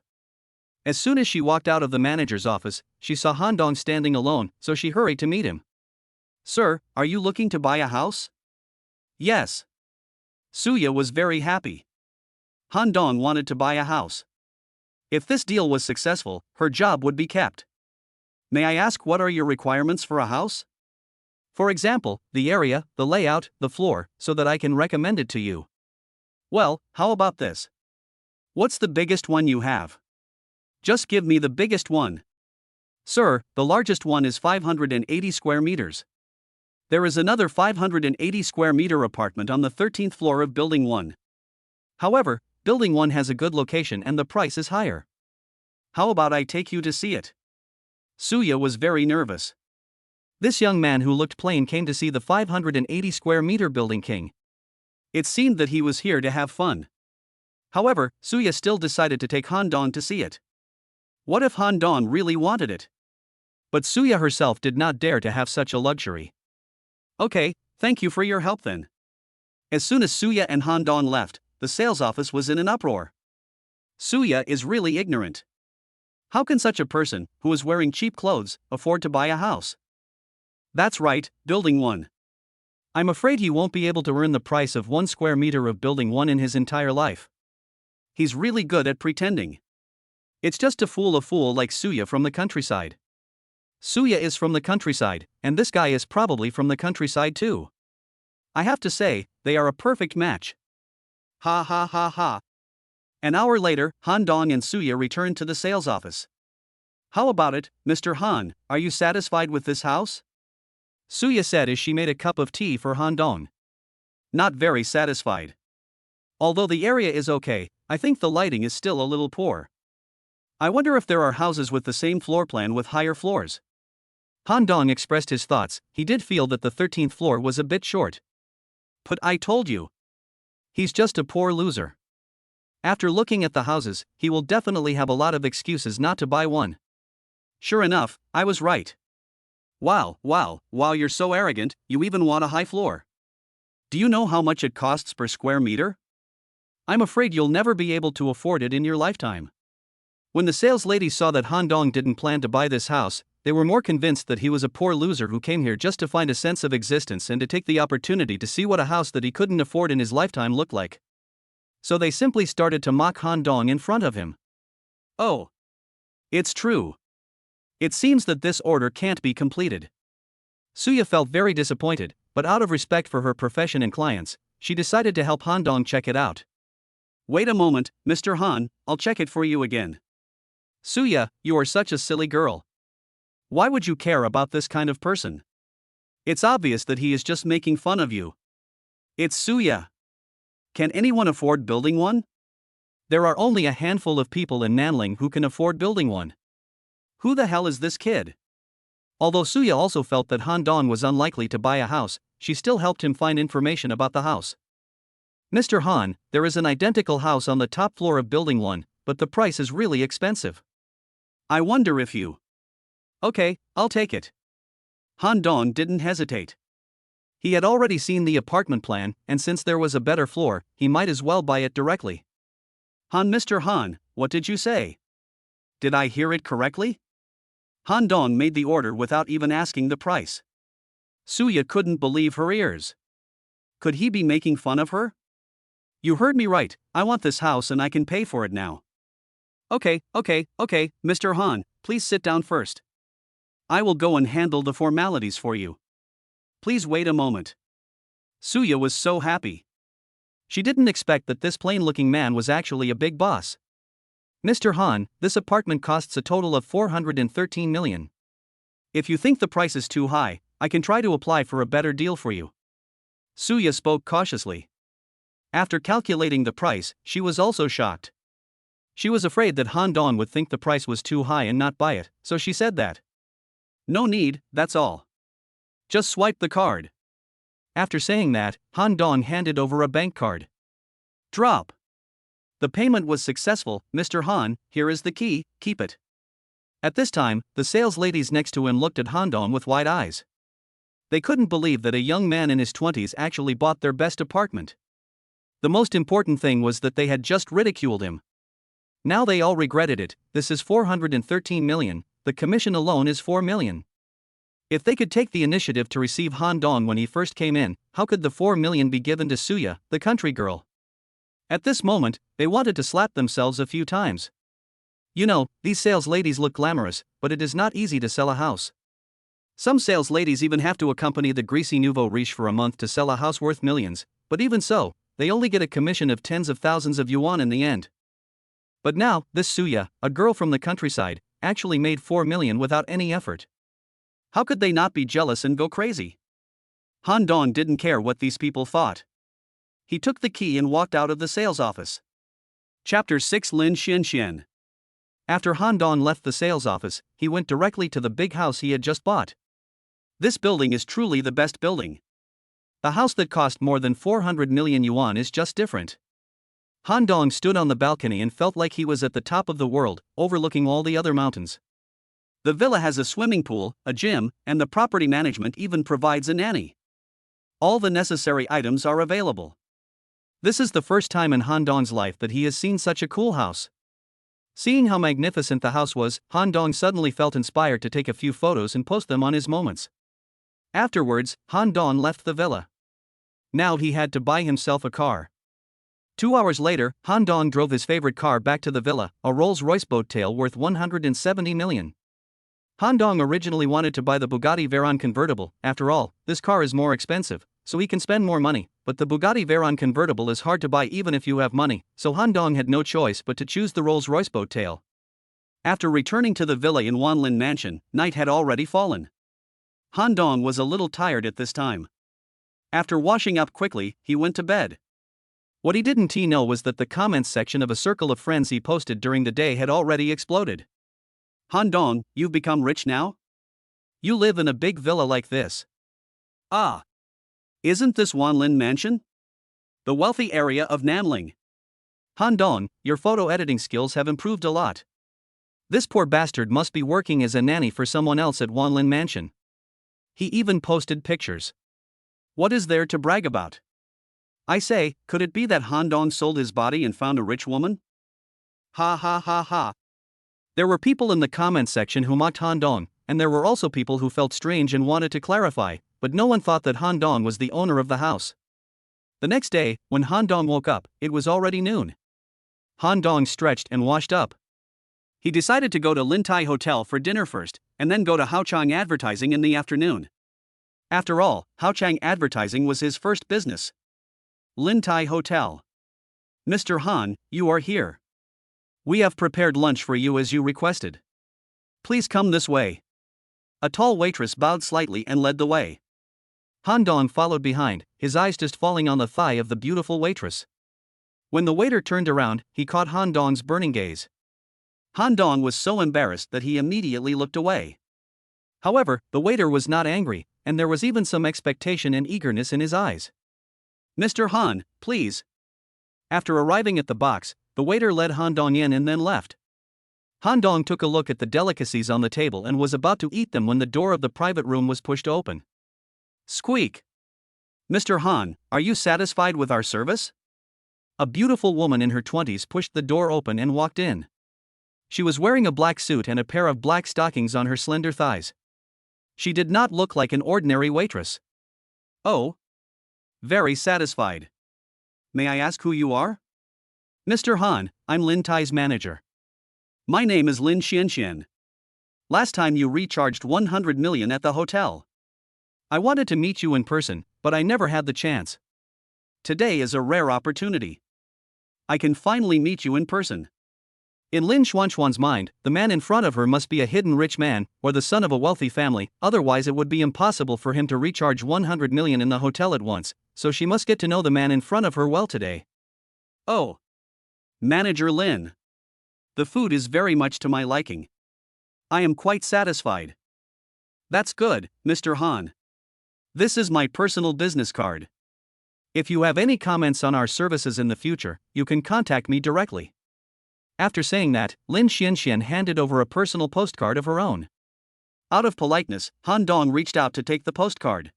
As soon as she walked out of the manager's office, she saw Han Dong standing alone, so she hurried to meet him. Sir, are you looking to buy a house? Yes. Suya was very happy. Han Dong wanted to buy a house. If this deal was successful, her job would be kept. May I ask what are your requirements for a house? For example, the area, the layout, the floor, so that I can recommend it to you. Well, how about this? What's the biggest one you have? Just give me the biggest one. Sir, the largest one is 580 square meters. There is another 580 square meter apartment on the 13th floor of Building 1. However, Building 1 has a good location and the price is higher. How about I take you to see it? Suya was very nervous. This young man who looked plain came to see the 580 square meter building king. It seemed that he was here to have fun. However, Suya still decided to take Han Dong to see it. What if Han Dong really wanted it? But Suya herself did not dare to have such a luxury. Okay, thank you for your help then. As soon as Suya and Han Dong left, the sales office was in an uproar. Suya is really ignorant. How can such a person, who is wearing cheap clothes, afford to buy a house? That's right, building 1. I'm afraid he won't be able to earn the price of 1 square meter of building 1 in his entire life. He's really good at pretending. It's just to fool a fool like Suya from the countryside. Suya is from the countryside, and this guy is probably from the countryside too. I have to say, they are a perfect match. Ha ha ha ha. An hour later, Han Dong and Suya returned to the sales office. How about it, Mr. Han, are you satisfied with this house? Suya said as she made a cup of tea for Han Dong. Not very satisfied. Although the area is okay, I think the lighting is still a little poor. I wonder if there are houses with the same floor plan with higher floors. Han Dong expressed his thoughts. He did feel that the 13th floor was a bit short. But I told you. He's just a poor loser. After looking at the houses, he will definitely have a lot of excuses not to buy one. Sure enough, I was right. Wow, you're so arrogant, you even want a high floor. Do you know how much it costs per square meter? I'm afraid you'll never be able to afford it in your lifetime. When the sales ladies saw that Han Dong didn't plan to buy this house, they were more convinced that he was a poor loser who came here just to find a sense of existence and to take the opportunity to see what a house that he couldn't afford in his lifetime looked like. So they simply started to mock Han Dong in front of him. Oh. It's true. It seems that this order can't be completed. Suya felt very disappointed, but out of respect for her profession and clients, she decided to help Han Dong check it out. Wait a moment, Mr. Han, I'll check it for you again. Suya, you are such a silly girl. Why would you care about this kind of person? It's obvious that he is just making fun of you. It's Suya. Can anyone afford building one? There are only a handful of people in Nanling who can afford building one. Who the hell is this kid? Although Suya also felt that Han Dong was unlikely to buy a house, she still helped him find information about the house. Mr. Han, there is an identical house on the top floor of building 1, but the price is really expensive. I wonder if you... Okay, I'll take it. Han Dong didn't hesitate. He had already seen the apartment plan, and since there was a better floor, he might as well buy it directly. Mr. Han, what did you say? Did I hear it correctly? Han Dong made the order without even asking the price. Suya couldn't believe her ears. Could he be making fun of her? You heard me right, I want this house and I can pay for it now. Okay, Mr. Han, please sit down first. I will go and handle the formalities for you. Please wait a moment. Suya was so happy. She didn't expect that this plain-looking man was actually a big boss. Mr. Han, this apartment costs a total of 413 million. If you think the price is too high, I can try to apply for a better deal for you. Suya spoke cautiously. After calculating the price, she was also shocked. She was afraid that Han Dong would think the price was too high and not buy it, so she said that. No need, that's all. Just swipe the card. After saying that, Han Dong handed over a bank card. Drop. The payment was successful, Mr. Han, here is the key, keep it. At this time, the sales ladies next to him looked at Han Dong with wide eyes. They couldn't believe that a young man in his 20s actually bought their best apartment. The most important thing was that they had just ridiculed him. Now they all regretted it. This is 413 million, the commission alone is 4 million. If they could take the initiative to receive Han Dong when he first came in, how could the 4 million be given to Suya, the country girl? At this moment, they wanted to slap themselves a few times. You know, these sales ladies look glamorous, but it is not easy to sell a house. Some sales ladies even have to accompany the greasy nouveau riche for a month to sell a house worth millions, but even so, they only get a commission of tens of thousands of yuan in the end. But now, this Suya, a girl from the countryside, actually made 4 million without any effort. How could they not be jealous and go crazy? Han Dong didn't care what these people thought. He took the key and walked out of the sales office. Chapter 6 Lin Xianxian. After Han Dong left the sales office, he went directly to the big house he had just bought. This building is truly the best building. The house that cost more than 400 million yuan is just different. Han Dong stood on the balcony and felt like he was at the top of the world, overlooking all the other mountains. The villa has a swimming pool, a gym, and the property management even provides a nanny. All the necessary items are available. This is the first time in Han Dong's life that he has seen such a cool house. Seeing how magnificent the house was, Han Dong suddenly felt inspired to take a few photos and post them on his moments. Afterwards, Han Dong left the villa. Now he had to buy himself a car. 2 hours later, Han Dong drove his favorite car back to the villa, a Rolls-Royce boat-tail worth 170 million. Han Dong originally wanted to buy the Bugatti Veyron convertible. After all, this car is more expensive, so he can spend more money, but the Bugatti Veyron convertible is hard to buy even if you have money, so Han Dong had no choice but to choose the Rolls-Royce boat-tail. After returning to the villa in Wanlin Mansion, night had already fallen. Han Dong was a little tired at this time. After washing up quickly, he went to bed. What he didn't know was that the comments section of a circle of friends he posted during the day had already exploded. Han Dong, you've become rich now? You live in a big villa like this. Ah. Isn't this Wanlin Mansion? The wealthy area of Nanling. Han Dong, your photo editing skills have improved a lot. This poor bastard must be working as a nanny for someone else at Wanlin Mansion. He even posted pictures. What is there to brag about? I say, could it be that Han Dong sold his body and found a rich woman? Ha ha ha ha. There were people in the comments section who mocked Han Dong, and there were also people who felt strange and wanted to clarify, but no one thought that Han Dong was the owner of the house. The next day, when Han Dong woke up, it was already noon. Han Dong stretched and washed up. He decided to go to Lin Tai Hotel for dinner first, and then go to Haochang Advertising in the afternoon. After all, Haochang Advertising was his first business. Lin Tai Hotel. Mr. Han, you are here. We have prepared lunch for you as you requested. Please come this way. A tall waitress bowed slightly and led the way. Han Dong followed behind, his eyes just falling on the thigh of the beautiful waitress. When the waiter turned around, he caught Han Dong's burning gaze. Han Dong was so embarrassed that he immediately looked away. However, the waiter was not angry, and there was even some expectation and eagerness in his eyes. Mr. Han, please. After arriving at the box, the waiter led Han Dong in and then left. Han Dong took a look at the delicacies on the table and was about to eat them when the door of the private room was pushed open. Squeak! Mr. Han, are you satisfied with our service? A beautiful woman in her 20s pushed the door open and walked in. She was wearing a black suit and a pair of black stockings on her slender thighs. She did not look like an ordinary waitress. Oh. Very satisfied. May I ask who you are? Mr. Han, I'm Lin Tai's manager. My name is Lin Xianxian. Last time you recharged 100 million at the hotel. I wanted to meet you in person, but I never had the chance. Today is a rare opportunity. I can finally meet you in person. In Lin Xuanxuan's mind, the man in front of her must be a hidden rich man, or the son of a wealthy family, otherwise it would be impossible for him to recharge 100 million in the hotel at once, so she must get to know the man in front of her well today. Oh. Manager Lin. The food is very much to my liking. I am quite satisfied. That's good, Mr. Han. This is my personal business card. If you have any comments on our services in the future, you can contact me directly. After saying that, Lin Xianxian handed over a personal postcard of her own. Out of politeness, Han Dong reached out to take the postcard.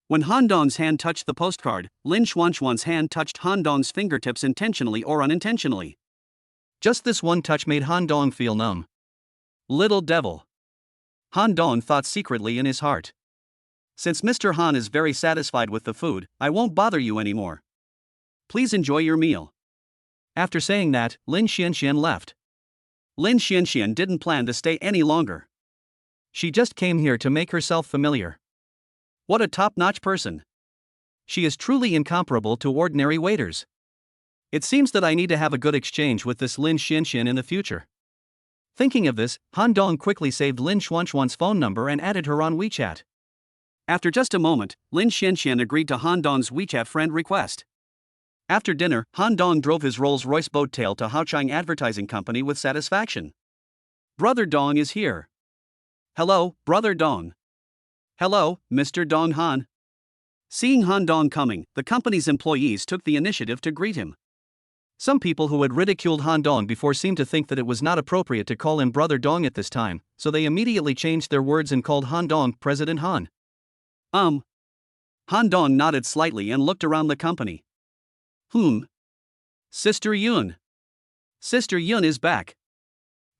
When Han Dong's hand touched the postcard, Lin Xuanxuan's hand touched Han Dong's fingertips intentionally or unintentionally. Just this one touch made Han Dong feel numb. Little devil. Han Dong thought secretly in his heart. Since Mr. Han is very satisfied with the food, I won't bother you anymore. Please enjoy your meal. After saying that, Lin Xianxian left. Lin Xianxian didn't plan to stay any longer. She just came here to make herself familiar. What a top-notch person. She is truly incomparable to ordinary waiters. It seems that I need to have a good exchange with this Lin Xianxian in the future. Thinking of this, Han Dong quickly saved Lin Xuanxuan's phone number and added her on WeChat. After just a moment, Lin Xianxian agreed to Han Dong's WeChat friend request. After dinner, Han Dong drove his Rolls-Royce boat-tail to Haochang Advertising Company with satisfaction. Brother Dong is here. Hello, Brother Dong. Hello, Mr. Dong Han. Seeing Han Dong coming, the company's employees took the initiative to greet him. Some people who had ridiculed Han Dong before seemed to think that it was not appropriate to call him Brother Dong at this time, so they immediately changed their words and called Han Dong President Han. Han Dong nodded slightly and looked around the company. Sister Yun. Sister Yun is back.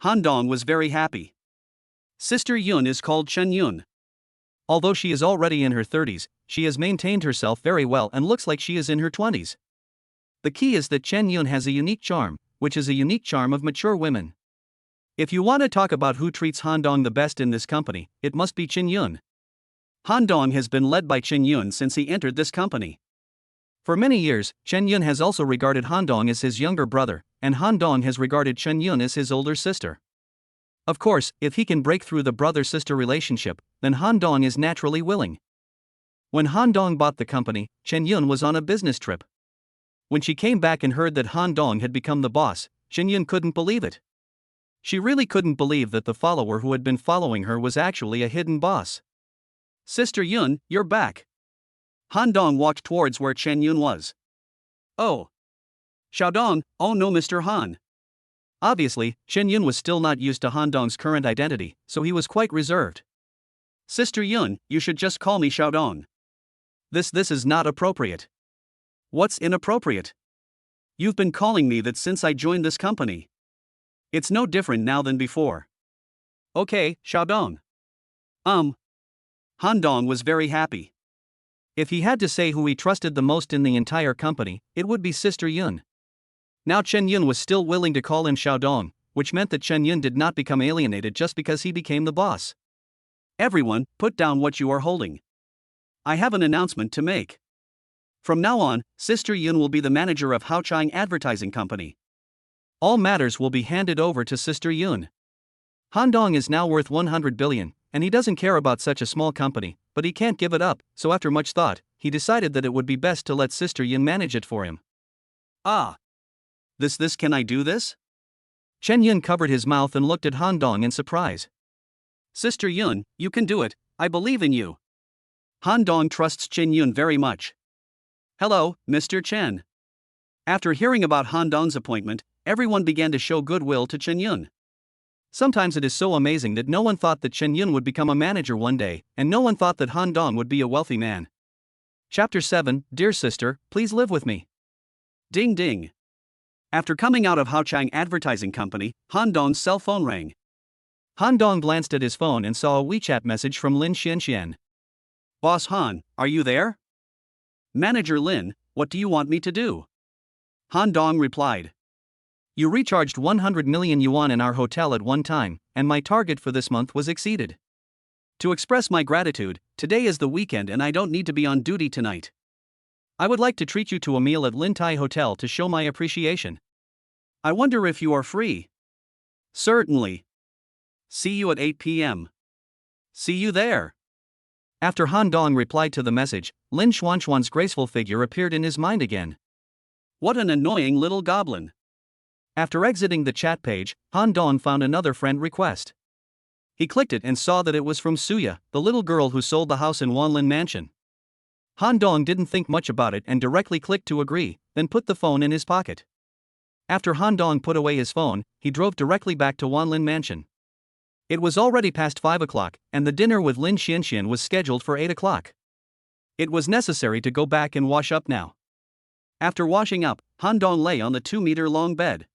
Han Dong was very happy. Sister Yun is called Chen Yun. Although she is already in her 30s, she has maintained herself very well and looks like she is in her 20s. The key is that Chen Yun has a unique charm, which is a unique charm of mature women. If you want to talk about who treats Han Dong the best in this company, it must be Chen Yun. Han Dong has been led by Chen Yun since he entered this company. For many years, Chen Yun has also regarded Han Dong as his younger brother, and Han Dong has regarded Chen Yun as his older sister. Of course, if he can break through the brother-sister relationship, then Han Dong is naturally willing. When Han Dong bought the company, Chen Yun was on a business trip. When she came back and heard that Han Dong had become the boss, Chen Yun couldn't believe it. She really couldn't believe that the follower who had been following her was actually a hidden boss. Sister Yun, you're back. Han Dong walked towards where Chen Yun was. Oh. Xiaodong, oh no Mr. Han. Obviously, Chen Yun was still not used to Han Dong's current identity, so he was quite reserved. Sister Yun, you should just call me Xiaodong. This is not appropriate. What's inappropriate? You've been calling me that since I joined this company. It's no different now than before. Okay, Xiaodong. Han Dong was very happy. If he had to say who he trusted the most in the entire company, it would be Sister Yun. Now Chen Yun was still willing to call him Xiaodong, which meant that Chen Yun did not become alienated just because he became the boss. Everyone, put down what you are holding. I have an announcement to make. From now on, Sister Yun will be the manager of Haochang Advertising Company. All matters will be handed over to Sister Yun. Han Dong is now worth 100 billion, and he doesn't care about such a small company, but he can't give it up, so after much thought, he decided that it would be best to let Sister Yun manage it for him. This can I do this? Chen Yun covered his mouth and looked at Han Dong in surprise. Sister Yun, you can do it, I believe in you. Han Dong trusts Chen Yun very much. Hello, Mr. Chen. After hearing about Han Dong's appointment, everyone began to show goodwill to Chen Yun. Sometimes it is so amazing that no one thought that Chen Yun would become a manager one day, and no one thought that Han Dong would be a wealthy man. Chapter 7, Dear Sister, Please Live With Me. Ding ding. After coming out of Haochang Advertising Company, Han Dong's cell phone rang. Han Dong glanced at his phone and saw a WeChat message from Lin Xianxian. Boss Han, are you there? Manager Lin, what do you want me to do? Han Dong replied. You recharged 100 million yuan in our hotel at one time, and my target for this month was exceeded. To express my gratitude, today is the weekend and I don't need to be on duty tonight. I would like to treat you to a meal at Lin Tai Hotel to show my appreciation. I wonder if you are free. Certainly. See you at 8 p.m. See you there. After Han Dong replied to the message, Lin Xuanxuan's graceful figure appeared in his mind again. What an annoying little goblin. After exiting the chat page, Han Dong found another friend request. He clicked it and saw that it was from Suya, the little girl who sold the house in Wanlin Mansion. Han Dong didn't think much about it and directly clicked to agree, then put the phone in his pocket. After Han Dong put away his phone, he drove directly back to Wanlin Mansion. It was already past 5 o'clock, and the dinner with Lin Xianxian was scheduled for 8 o'clock. It was necessary to go back and wash up now. After washing up, Han Dong lay on the 2-meter-long bed.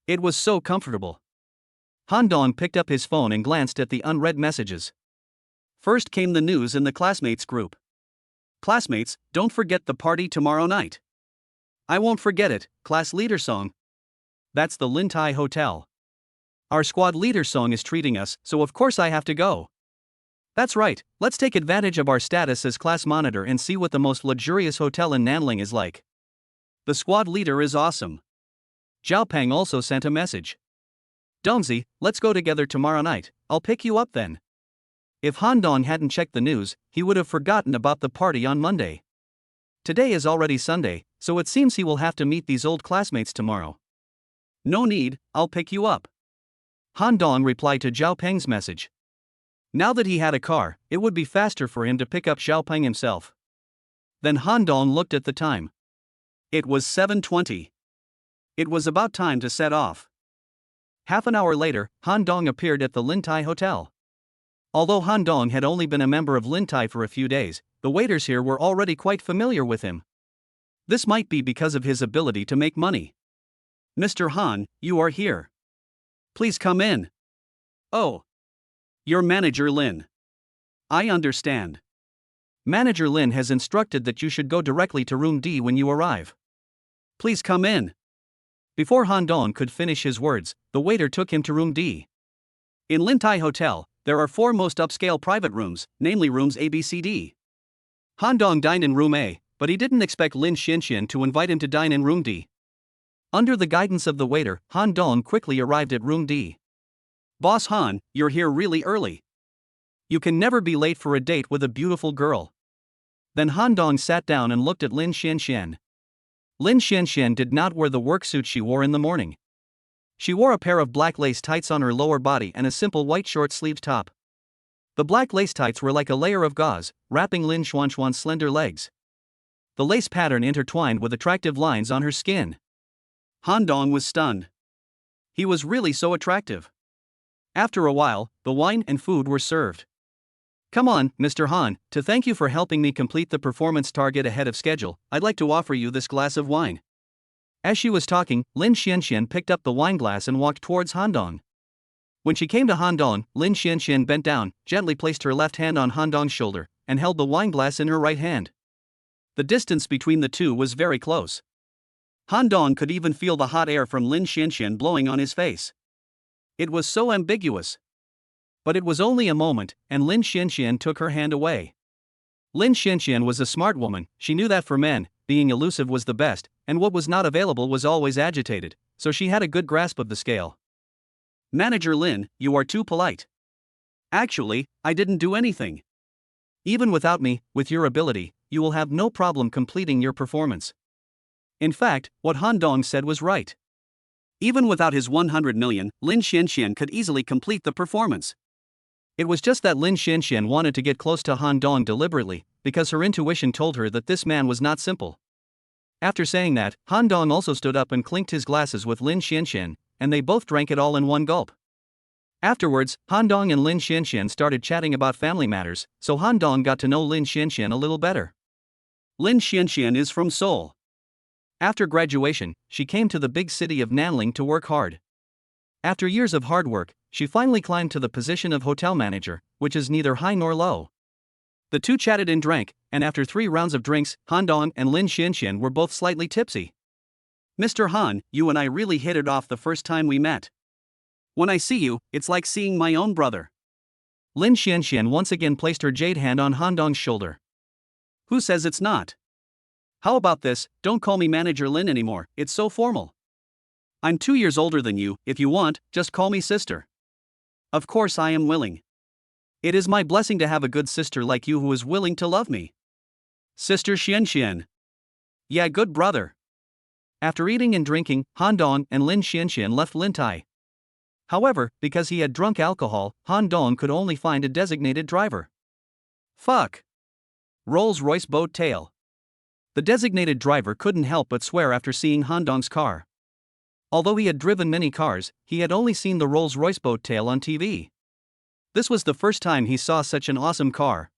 It was so comfortable. Han Dong picked up his phone and glanced at the unread messages. First came the news in the classmates group. Classmates, don't forget the party tomorrow night. I won't forget it, class leader song. That's the Lin Tai Hotel. Our squad leader song is treating us, so of course I have to go. That's right, let's take advantage of our status as class monitor and see what the most luxurious hotel in Nanling is like. The squad leader is awesome. Zhao Peng also sent a message. Dongzi, let's go together tomorrow night, I'll pick you up then. If Han Dong hadn't checked the news, he would have forgotten about the party on Monday. Today is already Sunday, so it seems he will have to meet these old classmates tomorrow. No need, I'll pick you up. Han Dong replied to Zhao Peng's message. Now that he had a car, it would be faster for him to pick up Zhao Peng himself. Then Han Dong looked at the time. It was 7:20. It was about time to set off. Half an hour later, Han Dong appeared at the Lin Tai Hotel. Although Han Dong had only been a member of Lin Tai for a few days, the waiters here were already quite familiar with him. This might be because of his ability to make money. Mr. Han, you are here. Please come in. Oh. Your manager Lin. I understand. Manager Lin has instructed that you should go directly to room D when you arrive. Please come in. Before Han Dong could finish his words, the waiter took him to room D. In Lin Tai Hotel, there are 4 most upscale private rooms, namely rooms A, B, C, D. Han Dong dined in room A, but he didn't expect Lin Xianxian to invite him to dine in room D. Under the guidance of the waiter, Han Dong quickly arrived at room D. Boss Han, you're here really early. You can never be late for a date with a beautiful girl. Then Han Dong sat down and looked at Lin Xianxian. Lin Xianxian did not wear the work suit she wore in the morning. She wore a pair of black lace tights on her lower body and a simple white short-sleeved top. The black lace tights were like a layer of gauze, wrapping Lin Xuanxuan's slender legs. The lace pattern intertwined with attractive lines on her skin. Han Dong was stunned. He was really so attractive. After a while, the wine and food were served. Come on, Mr. Han, to thank you for helping me complete the performance target ahead of schedule, I'd like to offer you this glass of wine. As she was talking, Lin Xianxian picked up the wine glass and walked towards Han Dong. When she came to Han Dong, Lin Xianxian bent down, gently placed her left hand on Han Dong's shoulder, and held the wine glass in her right hand. The distance between the two was very close. Han Dong could even feel the hot air from Lin Xianxian blowing on his face. It was so ambiguous. But it was only a moment, and Lin Xianxian took her hand away. Lin Xianxian was a smart woman, she knew that for men, being elusive was the best, and what was not available was always agitated, so she had a good grasp of the scale. Manager Lin, you are too polite. Actually, I didn't do anything. Even without me, with your ability, you will have no problem completing your performance. In fact, what Han Dong said was right. Even without his 100 million, Lin Xianxian could easily complete the performance. It was just that Lin Xianxian wanted to get close to Han Dong deliberately, because her intuition told her that this man was not simple. After saying that, Han Dong also stood up and clinked his glasses with Lin Xianxian, and they both drank it all in one gulp. Afterwards, Han Dong and Lin Xianxian started chatting about family matters, so Han Dong got to know Lin Xianxian a little better. Lin Xianxian is from Seoul. After graduation, she came to the big city of Nanling to work hard. After years of hard work, she finally climbed to the position of hotel manager, which is neither high nor low. The two chatted and drank, and after 3 rounds of drinks, Han Dong and Lin Xianxian were both slightly tipsy. Mr. Han, you and I really hit it off the first time we met. When I see you, it's like seeing my own brother. Lin Xianxian once again placed her jade hand on Han Dong's shoulder. Who says it's not? How about this, don't call me Manager Lin anymore, it's so formal. I'm 2 years older than you, if you want, just call me sister. Of course I am willing. It is my blessing to have a good sister like you who is willing to love me. Sister Xianxian. Yeah, good brother. After eating and drinking, Han Dong and Lin Xianxian left Lin Tai. However, because he had drunk alcohol, Han Dong could only find a designated driver. Fuck. Rolls-Royce boat tail. The designated driver couldn't help but swear after seeing Han Dong's car. Although he had driven many cars, he had only seen the Rolls-Royce boat tail on TV. This was the first time he saw such an awesome car.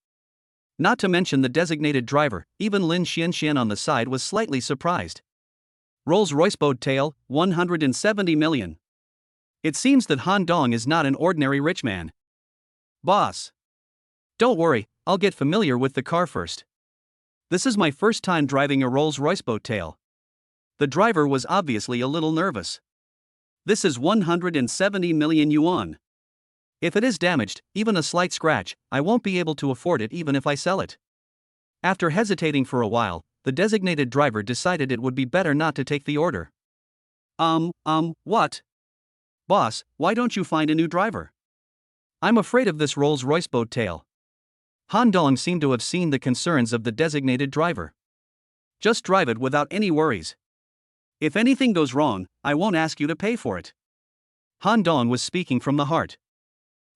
Not to mention the designated driver, even Lin Xianxian on the side was slightly surprised. Rolls-Royce boat tail, 170 million. It seems that Han Dong is not an ordinary rich man. Boss. Don't worry, I'll get familiar with the car first. This is my first time driving a Rolls-Royce boat tail. The driver was obviously a little nervous. This is 170 million yuan. If it is damaged, even a slight scratch, I won't be able to afford it even if I sell it. After hesitating for a while, the designated driver decided it would be better not to take the order. What? Boss, why don't you find a new driver? I'm afraid of this Rolls-Royce boat tail. Han Dong seemed to have seen the concerns of the designated driver. Just drive it without any worries. If anything goes wrong, I won't ask you to pay for it. Han Dong was speaking from the heart.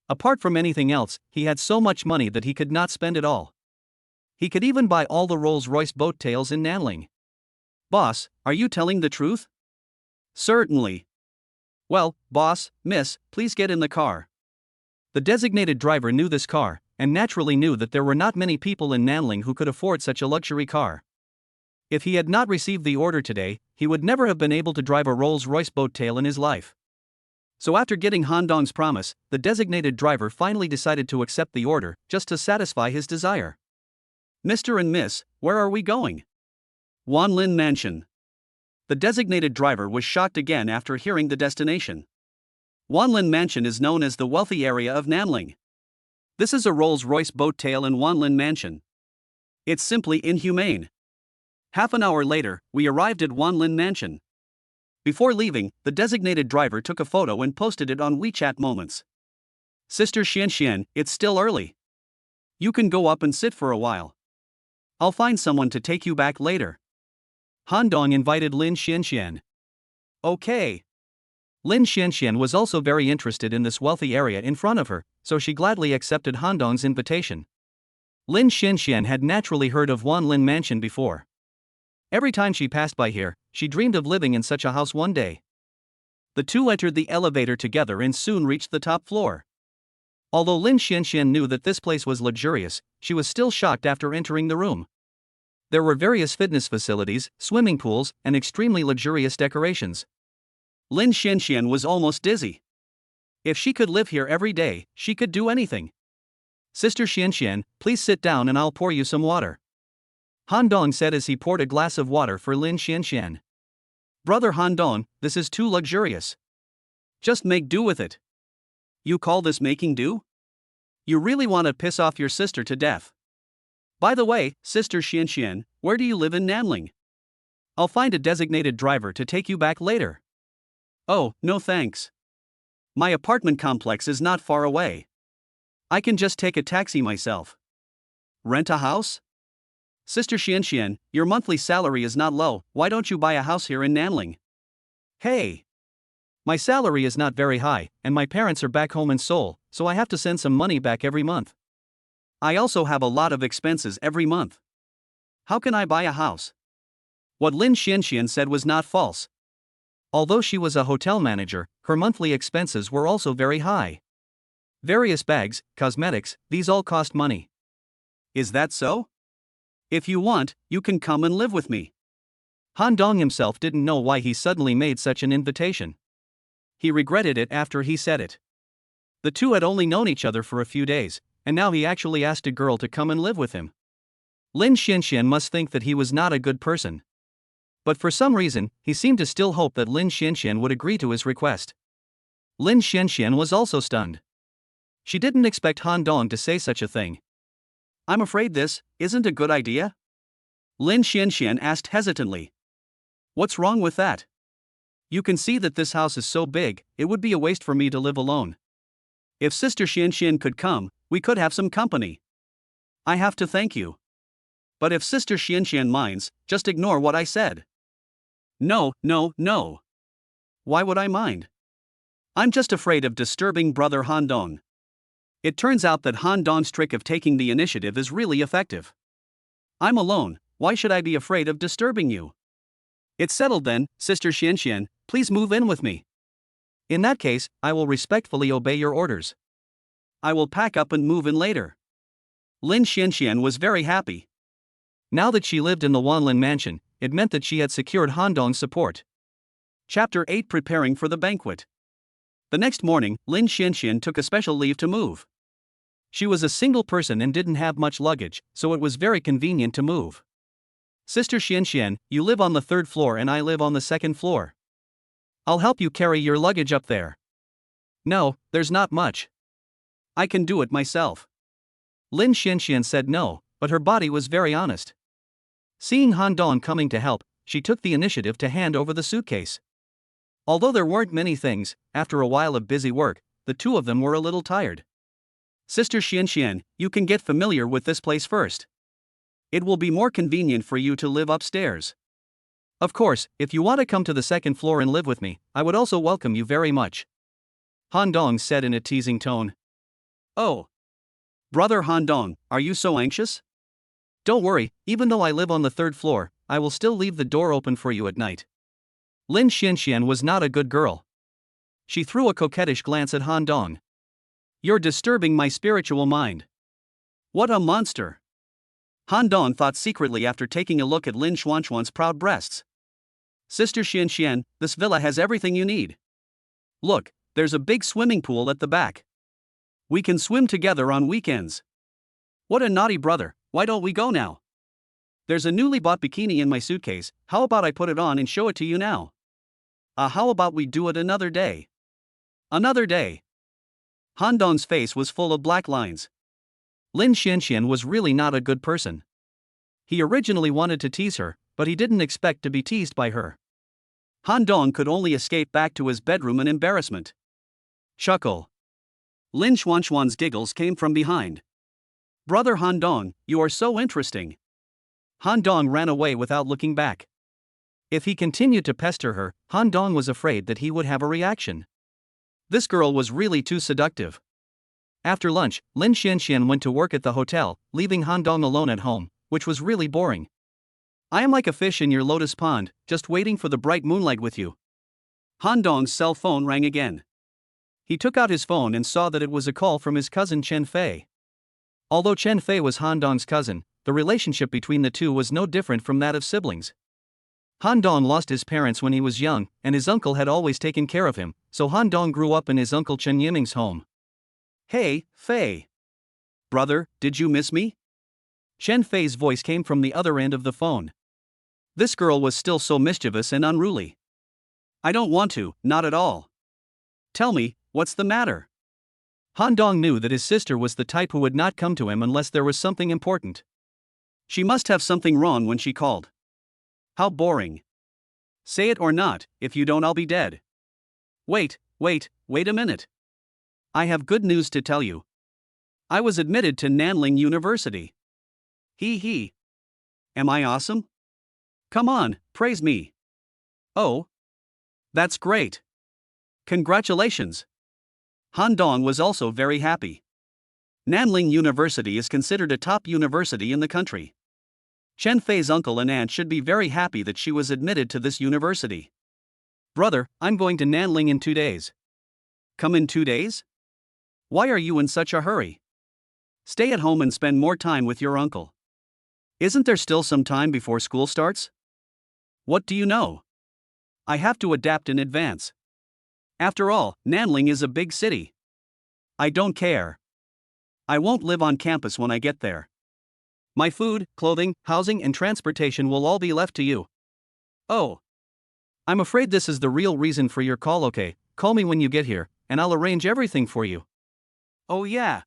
Apart from anything else, he had so much money that he could not spend it all. He could even buy all the Rolls-Royce boat tails in Nanling. Boss, are you telling the truth? Certainly. Well, boss, miss, please get in the car. The designated driver knew this car, and naturally knew that there were not many people in Nanling who could afford such a luxury car. If he had not received the order today, he would never have been able to drive a Rolls-Royce boat tail in his life. So after getting Han Dong's promise, the designated driver finally decided to accept the order, just to satisfy his desire. Mr. and Miss, where are we going? Wanlin Mansion. The designated driver was shocked again after hearing the destination. Wanlin Mansion is known as the wealthy area of Nanling. This is a Rolls-Royce boat tail in Wanlin Mansion. It's simply inhumane. Half an hour later, we arrived at Wanlin Mansion. Before leaving, the designated driver took a photo and posted it on WeChat Moments. Sister Xianxian, it's still early. You can go up and sit for a while. I'll find someone to take you back later. Han Dong invited Lin Xianxian. Okay. Lin Xianxian was also very interested in this wealthy area in front of her, so she gladly accepted Han Dong's invitation. Lin Xianxian had naturally heard of Wanlin Mansion before. Every time she passed by here, she dreamed of living in such a house one day. The two entered the elevator together and soon reached the top floor. Although Lin Xianxian knew that this place was luxurious, she was still shocked after entering the room. There were various fitness facilities, swimming pools, and extremely luxurious decorations. Lin Xianxian was almost dizzy. If she could live here every day, she could do anything. Sister Xianxian, please sit down and I'll pour you some water. Han Dong said as he poured a glass of water for Lin Xianxian. Brother Han Dong, this is too luxurious. Just make do with it. You call this making do? You really want to piss off your sister to death. By the way, Sister Xianxian, where do you live in Nanling? I'll find a designated driver to take you back later. Oh, no thanks. My apartment complex is not far away. I can just take a taxi myself. Rent a house? Sister Xianxian, your monthly salary is not low, why don't you buy a house here in Nanling? Hey! My salary is not very high, and my parents are back home in Seoul, so I have to send some money back every month. I also have a lot of expenses every month. How can I buy a house? What Lin Xianxian said was not false. Although she was a hotel manager, her monthly expenses were also very high. Various bags, cosmetics, these all cost money. Is that so? If you want, you can come and live with me. Han Dong himself didn't know why he suddenly made such an invitation. He regretted it after he said it. The two had only known each other for a few days, and now he actually asked a girl to come and live with him. Lin Xianxian must think that he was not a good person. But for some reason, he seemed to still hope that Lin Xianxian would agree to his request. Lin Xianxian was also stunned. She didn't expect Han Dong to say such a thing. I'm afraid this isn't a good idea? Lin Xianxian asked hesitantly. What's wrong with that? You can see that this house is so big, it would be a waste for me to live alone. If Sister Xianxian could come, we could have some company. I have to thank you. But if Sister Xianxian minds, just ignore what I said. No. Why would I mind? I'm just afraid of disturbing Brother Han Dong. It turns out that Han Dong's trick of taking the initiative is really effective. I'm alone, why should I be afraid of disturbing you? It's settled then, Sister Xianxian, please move in with me. In that case, I will respectfully obey your orders. I will pack up and move in later. Lin Xianxian was very happy. Now that she lived in the Wanlin Mansion, it meant that she had secured Han Dong's support. Chapter 8 Preparing for the Banquet. The next morning, Lin Xianxian took a special leave to move. She was a single person and didn't have much luggage, so it was very convenient to move. Sister Xianxian, you live on the 3rd floor and I live on the 2nd floor. I'll help you carry your luggage up there. No, there's not much. I can do it myself. Lin Xianxian said no, but her body was very honest. Seeing Han Dong coming to help, she took the initiative to hand over the suitcase. Although there weren't many things, after a while of busy work, the two of them were a little tired. Sister Xianxian, you can get familiar with this place first. It will be more convenient for you to live upstairs. Of course, if you want to come to the 2nd floor and live with me, I would also welcome you very much. Han Dong said in a teasing tone. Oh. Brother Han Dong, are you so anxious? Don't worry, even though I live on the 3rd floor, I will still leave the door open for you at night. Lin Xianxian was not a good girl. She threw a coquettish glance at Han Dong. You're disturbing my spiritual mind. What a monster. Han Dong thought secretly after taking a look at Lin Xuanxuan's proud breasts. Sister Xian Xian, this villa has everything you need. Look, there's a big swimming pool at the back. We can swim together on weekends. What a naughty brother, why don't we go now? There's a newly bought bikini in my suitcase, how about I put it on and show it to you now? How about we do it another day? Another day. Han Dong's face was full of black lines. Lin Xianxian was really not a good person. He originally wanted to tease her, but he didn't expect to be teased by her. Han Dong could only escape back to his bedroom in embarrassment. Chuckle. Lin Xuanxuan's giggles came from behind. Brother Han Dong, you are so interesting. Han Dong ran away without looking back. If he continued to pester her, Han Dong was afraid that he would have a reaction. This girl was really too seductive. After lunch, Lin Xianxian went to work at the hotel, leaving Han Dong alone at home, which was really boring. I am like a fish in your lotus pond, just waiting for the bright moonlight with you. Han Dong's cell phone rang again. He took out his phone and saw that it was a call from his cousin Chen Fei. Although Chen Fei was Han Dong's cousin, the relationship between the two was no different from that of siblings. Han Dong lost his parents when he was young, and his uncle had always taken care of him, so Han Dong grew up in his uncle Chen Yiming's home. Hey, Fei. Brother, did you miss me? Chen Fei's voice came from the other end of the phone. This girl was still so mischievous and unruly. I don't want to, not at all. Tell me, what's the matter? Han Dong knew that his sister was the type who would not come to him unless there was something important. She must have something wrong when she called. How boring. Say it or not, if you don't I'll be dead. Wait a minute. I have good news to tell you. I was admitted to Nanling University. Hee. Am I awesome? Come on, praise me. Oh. That's great. Congratulations. Han Dong was also very happy. Nanling University is considered a top university in the country. Chen Fei's uncle and aunt should be very happy that she was admitted to this university. Brother, I'm going to Nanling in 2 days. Come in 2 days? Why are you in such a hurry? Stay at home and spend more time with your uncle. Isn't there still some time before school starts? What do you know? I have to adapt in advance. After all, Nanling is a big city. I don't care. I won't live on campus when I get there. My food, clothing, housing and transportation will all be left to you. Oh. I'm afraid this is the real reason for your call. Okay, call me when you get here, and I'll arrange everything for you. Oh yeah.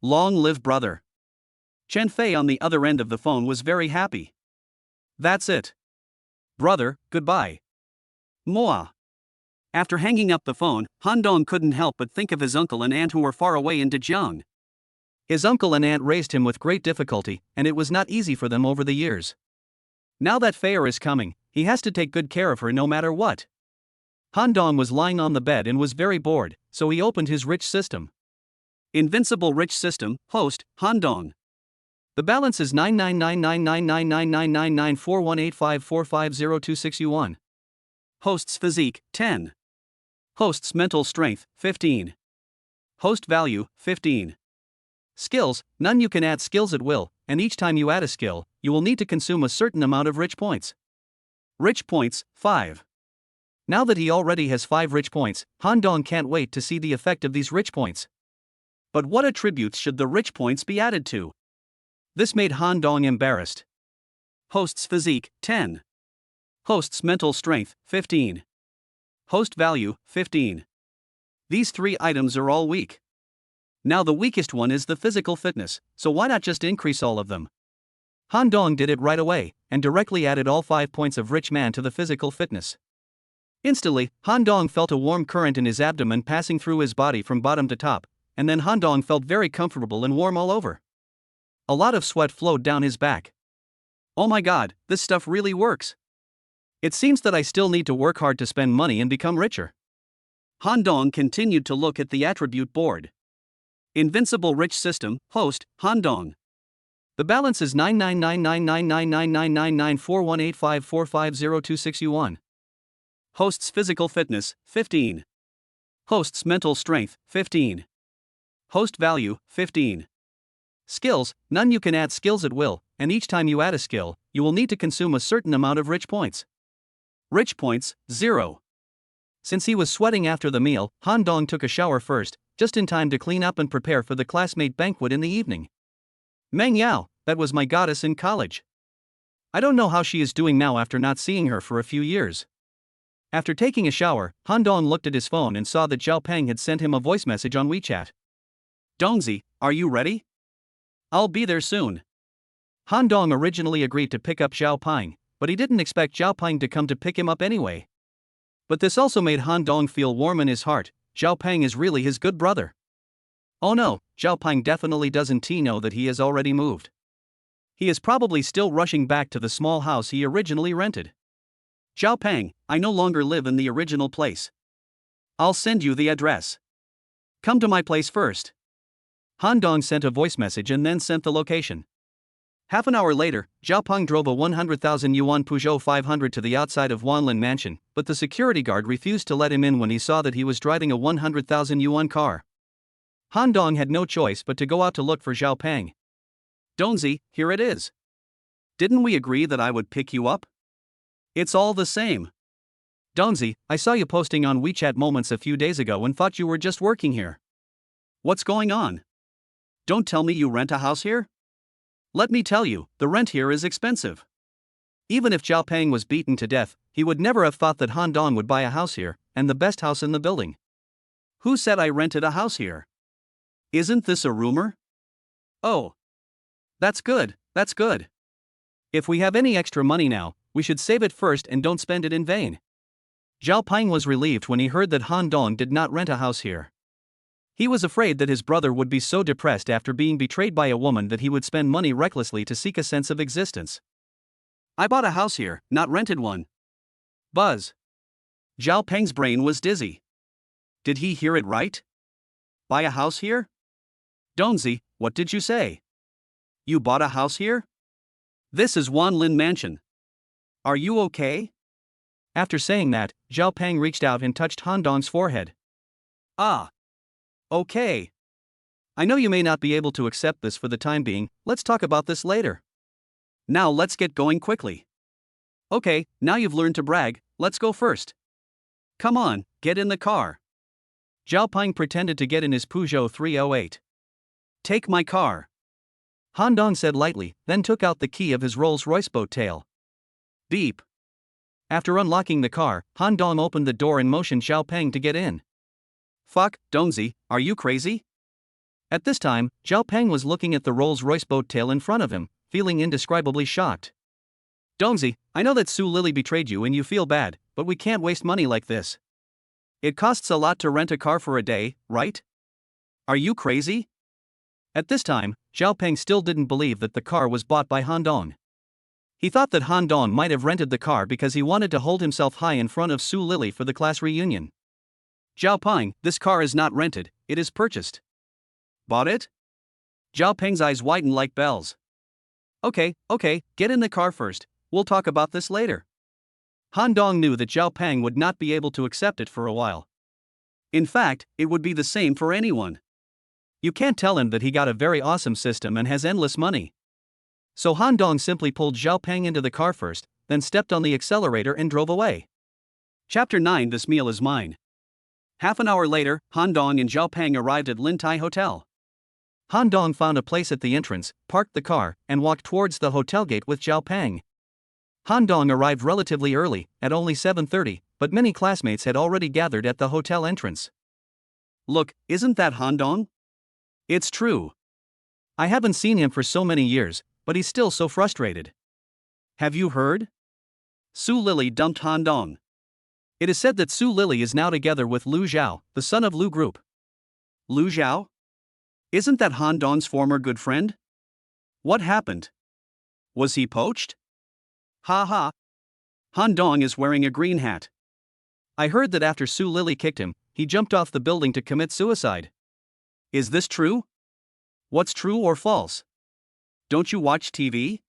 Long live brother. Chen Fei on the other end of the phone was very happy. That's it. Brother, goodbye. Moa. After hanging up the phone, Han Dong couldn't help but think of his uncle and aunt who were far away in Dajiang. His uncle and aunt raised him with great difficulty, and it was not easy for them over the years. Now that Fei is coming, he has to take good care of her no matter what. Han Dong was lying on the bed and was very bored, so he opened his rich system. Invincible Rich System, host, Han Dong. The balance is 9999999994185450261. Host's physique, 10. Host's mental strength, 15. Host value, 15. Skills, none. You can add skills at will, and each time you add a skill, you will need to consume a certain amount of rich points. Rich points, 5. Now that he already has 5 rich points, Han Dong can't wait to see the effect of these rich points. But what attributes should the rich points be added to? This made Han Dong embarrassed. Host's physique, 10. Host's mental strength, 15. Host value, 15. These 3 items are all weak. Now the weakest one is the physical fitness, so why not just increase all of them? Han Dong did it right away, and directly added all 5 points of rich man to the physical fitness. Instantly, Han Dong felt a warm current in his abdomen passing through his body from bottom to top, and then Han Dong felt very comfortable and warm all over. A lot of sweat flowed down his back. Oh my god, this stuff really works. It seems that I still need to work hard to spend money and become richer. Han Dong continued to look at the attribute board. Invincible Rich System, host, Han Dong. The balance is 9999999994185450261. Host's physical fitness, 15. Host's mental strength, 15. Host value, 15. Skills, none. You can add skills at will, and each time you add a skill, you will need to consume a certain amount of rich points. Rich points, 0. Since he was sweating after the meal, Han Dong took a shower first, just in time to clean up and prepare for the classmate banquet in the evening. Meng Yao, that was my goddess in college. I don't know how she is doing now after not seeing her for a few years. After taking a shower, Han Dong looked at his phone and saw that Zhao Peng had sent him a voice message on WeChat. Dongzi, are you ready? I'll be there soon. Han Dong originally agreed to pick up Zhao Peng, but he didn't expect Zhao Peng to come to pick him up anyway. But this also made Han Dong feel warm in his heart. Zhao Peng is really his good brother. Oh no, Zhao Peng definitely doesn't know that he has already moved. He is probably still rushing back to the small house he originally rented. Zhao Peng, I no longer live in the original place. I'll send you the address. Come to my place first. Han Dong sent a voice message and then sent the location. Half an hour later, Zhao Peng drove a 100,000 yuan Peugeot 500 to the outside of Wanlin Mansion, but the security guard refused to let him in when he saw that he was driving a 100,000 yuan car. Han Dong had no choice but to go out to look for Zhao Peng. Dongzi, here it is. Didn't we agree that I would pick you up? It's all the same. Dongzi, I saw you posting on WeChat moments a few days ago and thought you were just working here. What's going on? Don't tell me you rent a house here? Let me tell you, the rent here is expensive. Even if Zhao Peng was beaten to death, he would never have thought that Han Dong would buy a house here, and the best house in the building. Who said I rented a house here? Isn't this a rumor? Oh. That's good, that's good. If we have any extra money now, we should save it first and don't spend it in vain. Zhao Peng was relieved when he heard that Han Dong did not rent a house here. He was afraid that his brother would be so depressed after being betrayed by a woman that he would spend money recklessly to seek a sense of existence. I bought a house here, not rented one. Buzz. Zhao Peng's brain was dizzy. Did he hear it right? Buy a house here? Dongzi, what did you say? You bought a house here? This is Wanlin Mansion. Are you okay? After saying that, Zhao Peng reached out and touched Han Dong's forehead. Ah. Okay. I know you may not be able to accept this for the time being, let's talk about this later. Now let's get going quickly. Okay, now you've learned to brag, let's go first. Come on, get in the car. Zhao Peng pretended to get in his Peugeot 308. Take my car. Han Dong said lightly, then took out the key of his Rolls-Royce boat tail. Beep. After unlocking the car, Han Dong opened the door and motioned Zhao Peng to get in. Fuck, Dongzi, are you crazy? At this time, Zhao Peng was looking at the Rolls-Royce boat tail in front of him, feeling indescribably shocked. Dongzi, I know that Su Lily betrayed you and you feel bad, but we can't waste money like this. It costs a lot to rent a car for a day, right? Are you crazy? At this time, Zhao Peng still didn't believe that the car was bought by Han Dong. He thought that Han Dong might have rented the car because he wanted to hold himself high in front of Su Lily for the class reunion. Zhao Peng, this car is not rented, it is purchased. Bought it? Zhao Peng's eyes widened like bells. Okay, get in the car first, we'll talk about this later. Han Dong knew that Zhao Peng would not be able to accept it for a while. In fact, it would be the same for anyone. You can't tell him that he got a very awesome system and has endless money. So Han Dong simply pulled Zhao Peng into the car first, then stepped on the accelerator and drove away. Chapter 9. This meal is mine. Half an hour later, Han Dong and Zhao Peng arrived at Lin Tai Hotel. Han Dong found a place at the entrance, parked the car, and walked towards the hotel gate with Zhao Peng. Han Dong arrived relatively early, at only 7:30, but many classmates had already gathered at the hotel entrance. Look, isn't that Han Dong? It's true. I haven't seen him for so many years, but he's still so frustrated. Have you heard? Su Lily dumped Han Dong. It is said that Su Lily is now together with Lu Zhao, the son of Lu Group. Lu Zhao? Isn't that Han Dong's former good friend? What happened? Was he poached? Ha ha. Han Dong is wearing a green hat. I heard that after Su Lily kicked him, he jumped off the building to commit suicide. Is this true? What's true or false? Don't you watch TV?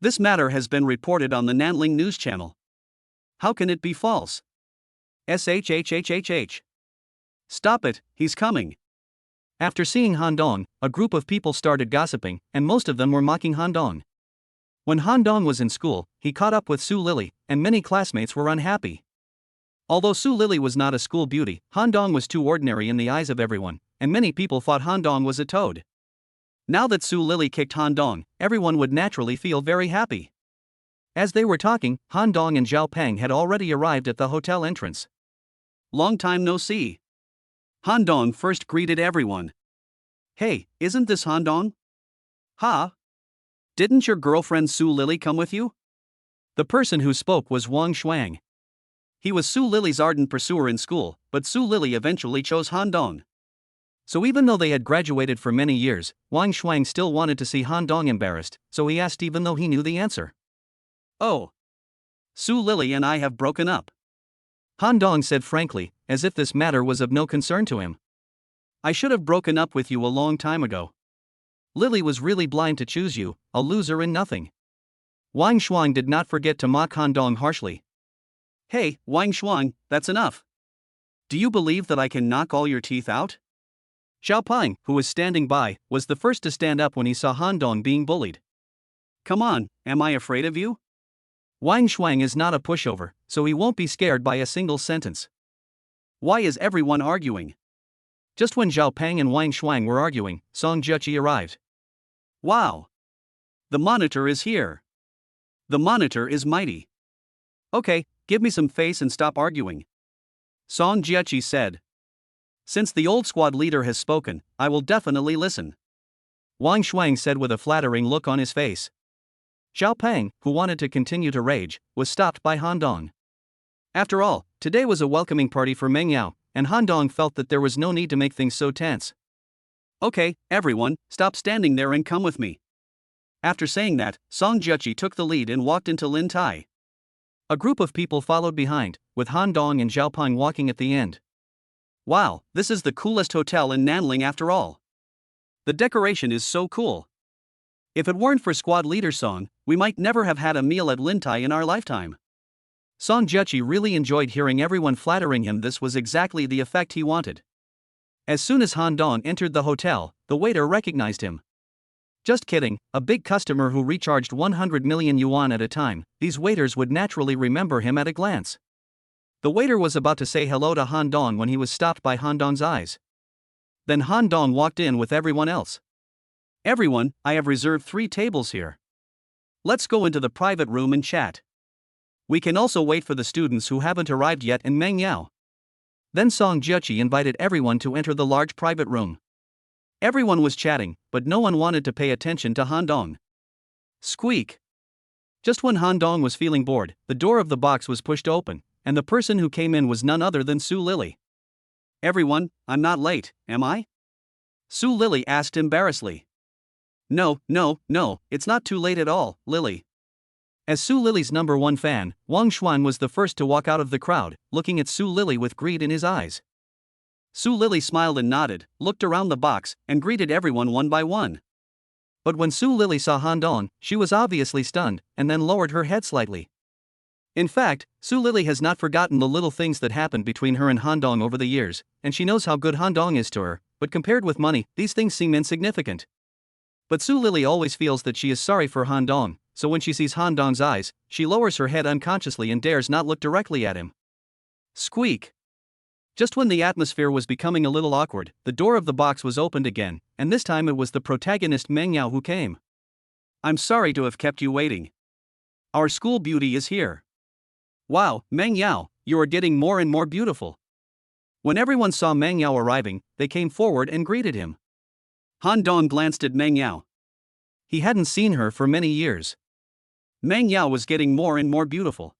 This matter has been reported on the Nanling News Channel. How can it be false? SHHHHH. Stop it, he's coming. After seeing Han Dong, a group of people started gossiping, and most of them were mocking Han Dong. When Han Dong was in school, he caught up with Su Lily, and many classmates were unhappy. Although Su Lily was not a school beauty, Han Dong was too ordinary in the eyes of everyone, and many people thought Han Dong was a toad. Now that Su Lily kicked Han Dong, everyone would naturally feel very happy. As they were talking, Han Dong and Zhao Peng had already arrived at the hotel entrance. Long time no see. Han Dong first greeted everyone. Hey, isn't this Han Dong? Ha? Didn't your girlfriend Su Lily come with you? The person who spoke was Wang Shuang. He was Su Lily's ardent pursuer in school, but Su Lily eventually chose Han Dong. So even though they had graduated for many years, Wang Shuang still wanted to see Han Dong embarrassed, so he asked even though he knew the answer. Oh. Su Lily and I have broken up. Han Dong said frankly, as if this matter was of no concern to him. I should have broken up with you a long time ago. Lily was really blind to choose you, a loser in nothing. Wang Shuang did not forget to mock Han Dong harshly. Hey, Wang Shuang, that's enough. Do you believe that I can knock all your teeth out? Zhao Peng, who was standing by, was the first to stand up when he saw Han Dong being bullied. Come on, am I afraid of you? Wang Shuang is not a pushover, so he won't be scared by a single sentence. Why is everyone arguing? Just when Zhao Peng and Wang Shuang were arguing, Song Jiaqi arrived. Wow! The monitor is here. The monitor is mighty. Okay, give me some face and stop arguing. Song Jiaqi said. Since the old squad leader has spoken, I will definitely listen. Wang Shuang said with a flattering look on his face. Zhao Peng, who wanted to continue to rage, was stopped by Han Dong. After all, today was a welcoming party for Meng Yao, and Han Dong felt that there was no need to make things so tense. Okay, everyone, stop standing there and come with me. After saying that, Song Jiaqi took the lead and walked into Lin Tai. A group of people followed behind, with Han Dong and Zhao Peng walking at the end. Wow, this is the coolest hotel in Nanling after all. The decoration is so cool. If it weren't for squad leader Song, we might never have had a meal at Lin Tai in our lifetime. Song Jiaqi really enjoyed hearing everyone flattering him. This was exactly the effect he wanted. As soon as Han Dong entered the hotel, the waiter recognized him. Just kidding, a big customer who recharged 100 million yuan at a time, these waiters would naturally remember him at a glance. The waiter was about to say hello to Han Dong when he was stopped by Han Dong's eyes. Then Han Dong walked in with everyone else. Everyone, I have reserved 3 tables here. Let's go into the private room and chat. We can also wait for the students who haven't arrived yet in Meng Yao. Then Song Jiaqi invited everyone to enter the large private room. Everyone was chatting, but no one wanted to pay attention to Han Dong. Squeak! Just when Han Dong was feeling bored, the door of the box was pushed open, and the person who came in was none other than Su Lily. Everyone, I'm not late, am I? Su Lily asked embarrassedly. No, it's not too late at all, Lily. As Su Lily's #1 fan, Wang Shuang was the first to walk out of the crowd, looking at Su Lily with greed in his eyes. Su Lily smiled and nodded, looked around the box, and greeted everyone one by one. But when Su Lily saw Han Dong, she was obviously stunned, and then lowered her head slightly. In fact, Su Lily has not forgotten the little things that happened between her and Han Dong over the years, and she knows how good Han Dong is to her, but compared with money, these things seem insignificant. But Su Lily always feels that she is sorry for Han Dong, so when she sees Han Dong's eyes, she lowers her head unconsciously and dares not look directly at him. Squeak! Just when the atmosphere was becoming a little awkward, the door of the box was opened again, and this time it was the protagonist Meng Yao who came. I'm sorry to have kept you waiting. Our school beauty is here. Wow, Meng Yao, you are getting more and more beautiful. When everyone saw Meng Yao arriving, they came forward and greeted him. Han Dong glanced at Meng Yao. He hadn't seen her for many years. Meng Yao was getting more and more beautiful.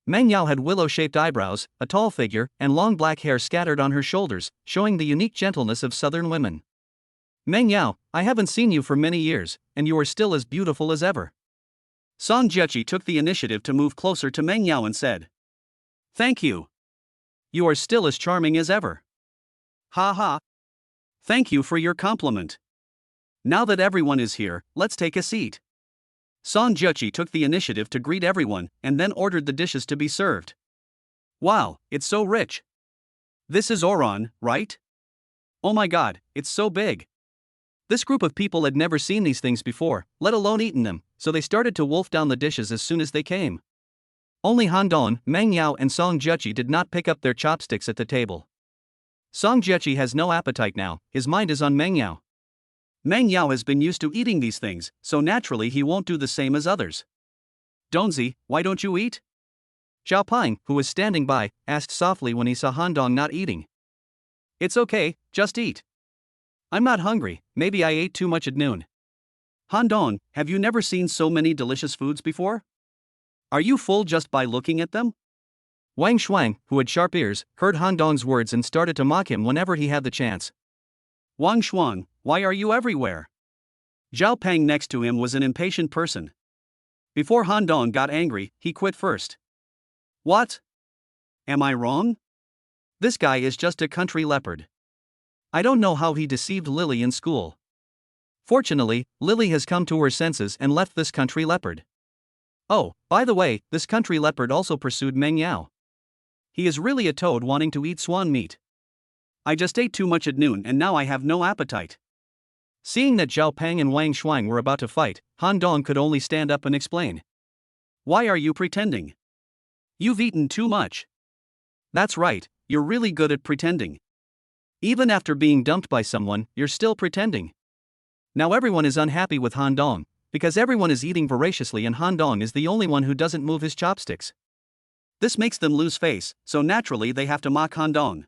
Meng Yao had willow-shaped eyebrows, a tall figure, and long black hair scattered on her shoulders, showing the unique gentleness of southern women. Meng Yao, I haven't seen you for many years, and you are still as beautiful as ever. Song Jiaqi took the initiative to move closer to Meng Yao and said, Thank you. You are still as charming as ever. Ha ha. Thank you for your compliment. Now that everyone is here, let's take a seat. Song Jiaqi took the initiative to greet everyone, and then ordered the dishes to be served. Wow, it's so rich. This is Oran, right? Oh my god, it's so big. This group of people had never seen these things before, let alone eaten them, so they started to wolf down the dishes as soon as they came. Only Han Dong, Meng Yao and Song Jiaqi did not pick up their chopsticks at the table. Song Jiaqi has no appetite now, his mind is on Meng Yao. Meng Yao has been used to eating these things, so naturally he won't do the same as others. Donzi, why don't you eat? Zhao Ping, who was standing by, asked softly when he saw Han Dong not eating. It's okay, just eat. I'm not hungry, maybe I ate too much at noon. Han Dong, have you never seen so many delicious foods before? Are you full just by looking at them? Wang Shuang, who had sharp ears, heard Han Dong's words and started to mock him whenever he had the chance. Wang Shuang, why are you everywhere? Zhao Peng next to him was an impatient person. Before Han Dong got angry, he quit first. What? Am I wrong? This guy is just a country leopard. I don't know how he deceived Lily in school. Fortunately, Lily has come to her senses and left this country leopard. Oh, by the way, this country leopard also pursued Meng Yao. He is really a toad wanting to eat swan meat. I just ate too much at noon and now I have no appetite. Seeing that Zhao Peng and Wang Shuang were about to fight, Han Dong could only stand up and explain. Why are you pretending? You've eaten too much. That's right, you're really good at pretending. Even after being dumped by someone, you're still pretending. Now everyone is unhappy with Han Dong, because everyone is eating voraciously and Han Dong is the only one who doesn't move his chopsticks. This makes them lose face, so naturally they have to mock Han Dong.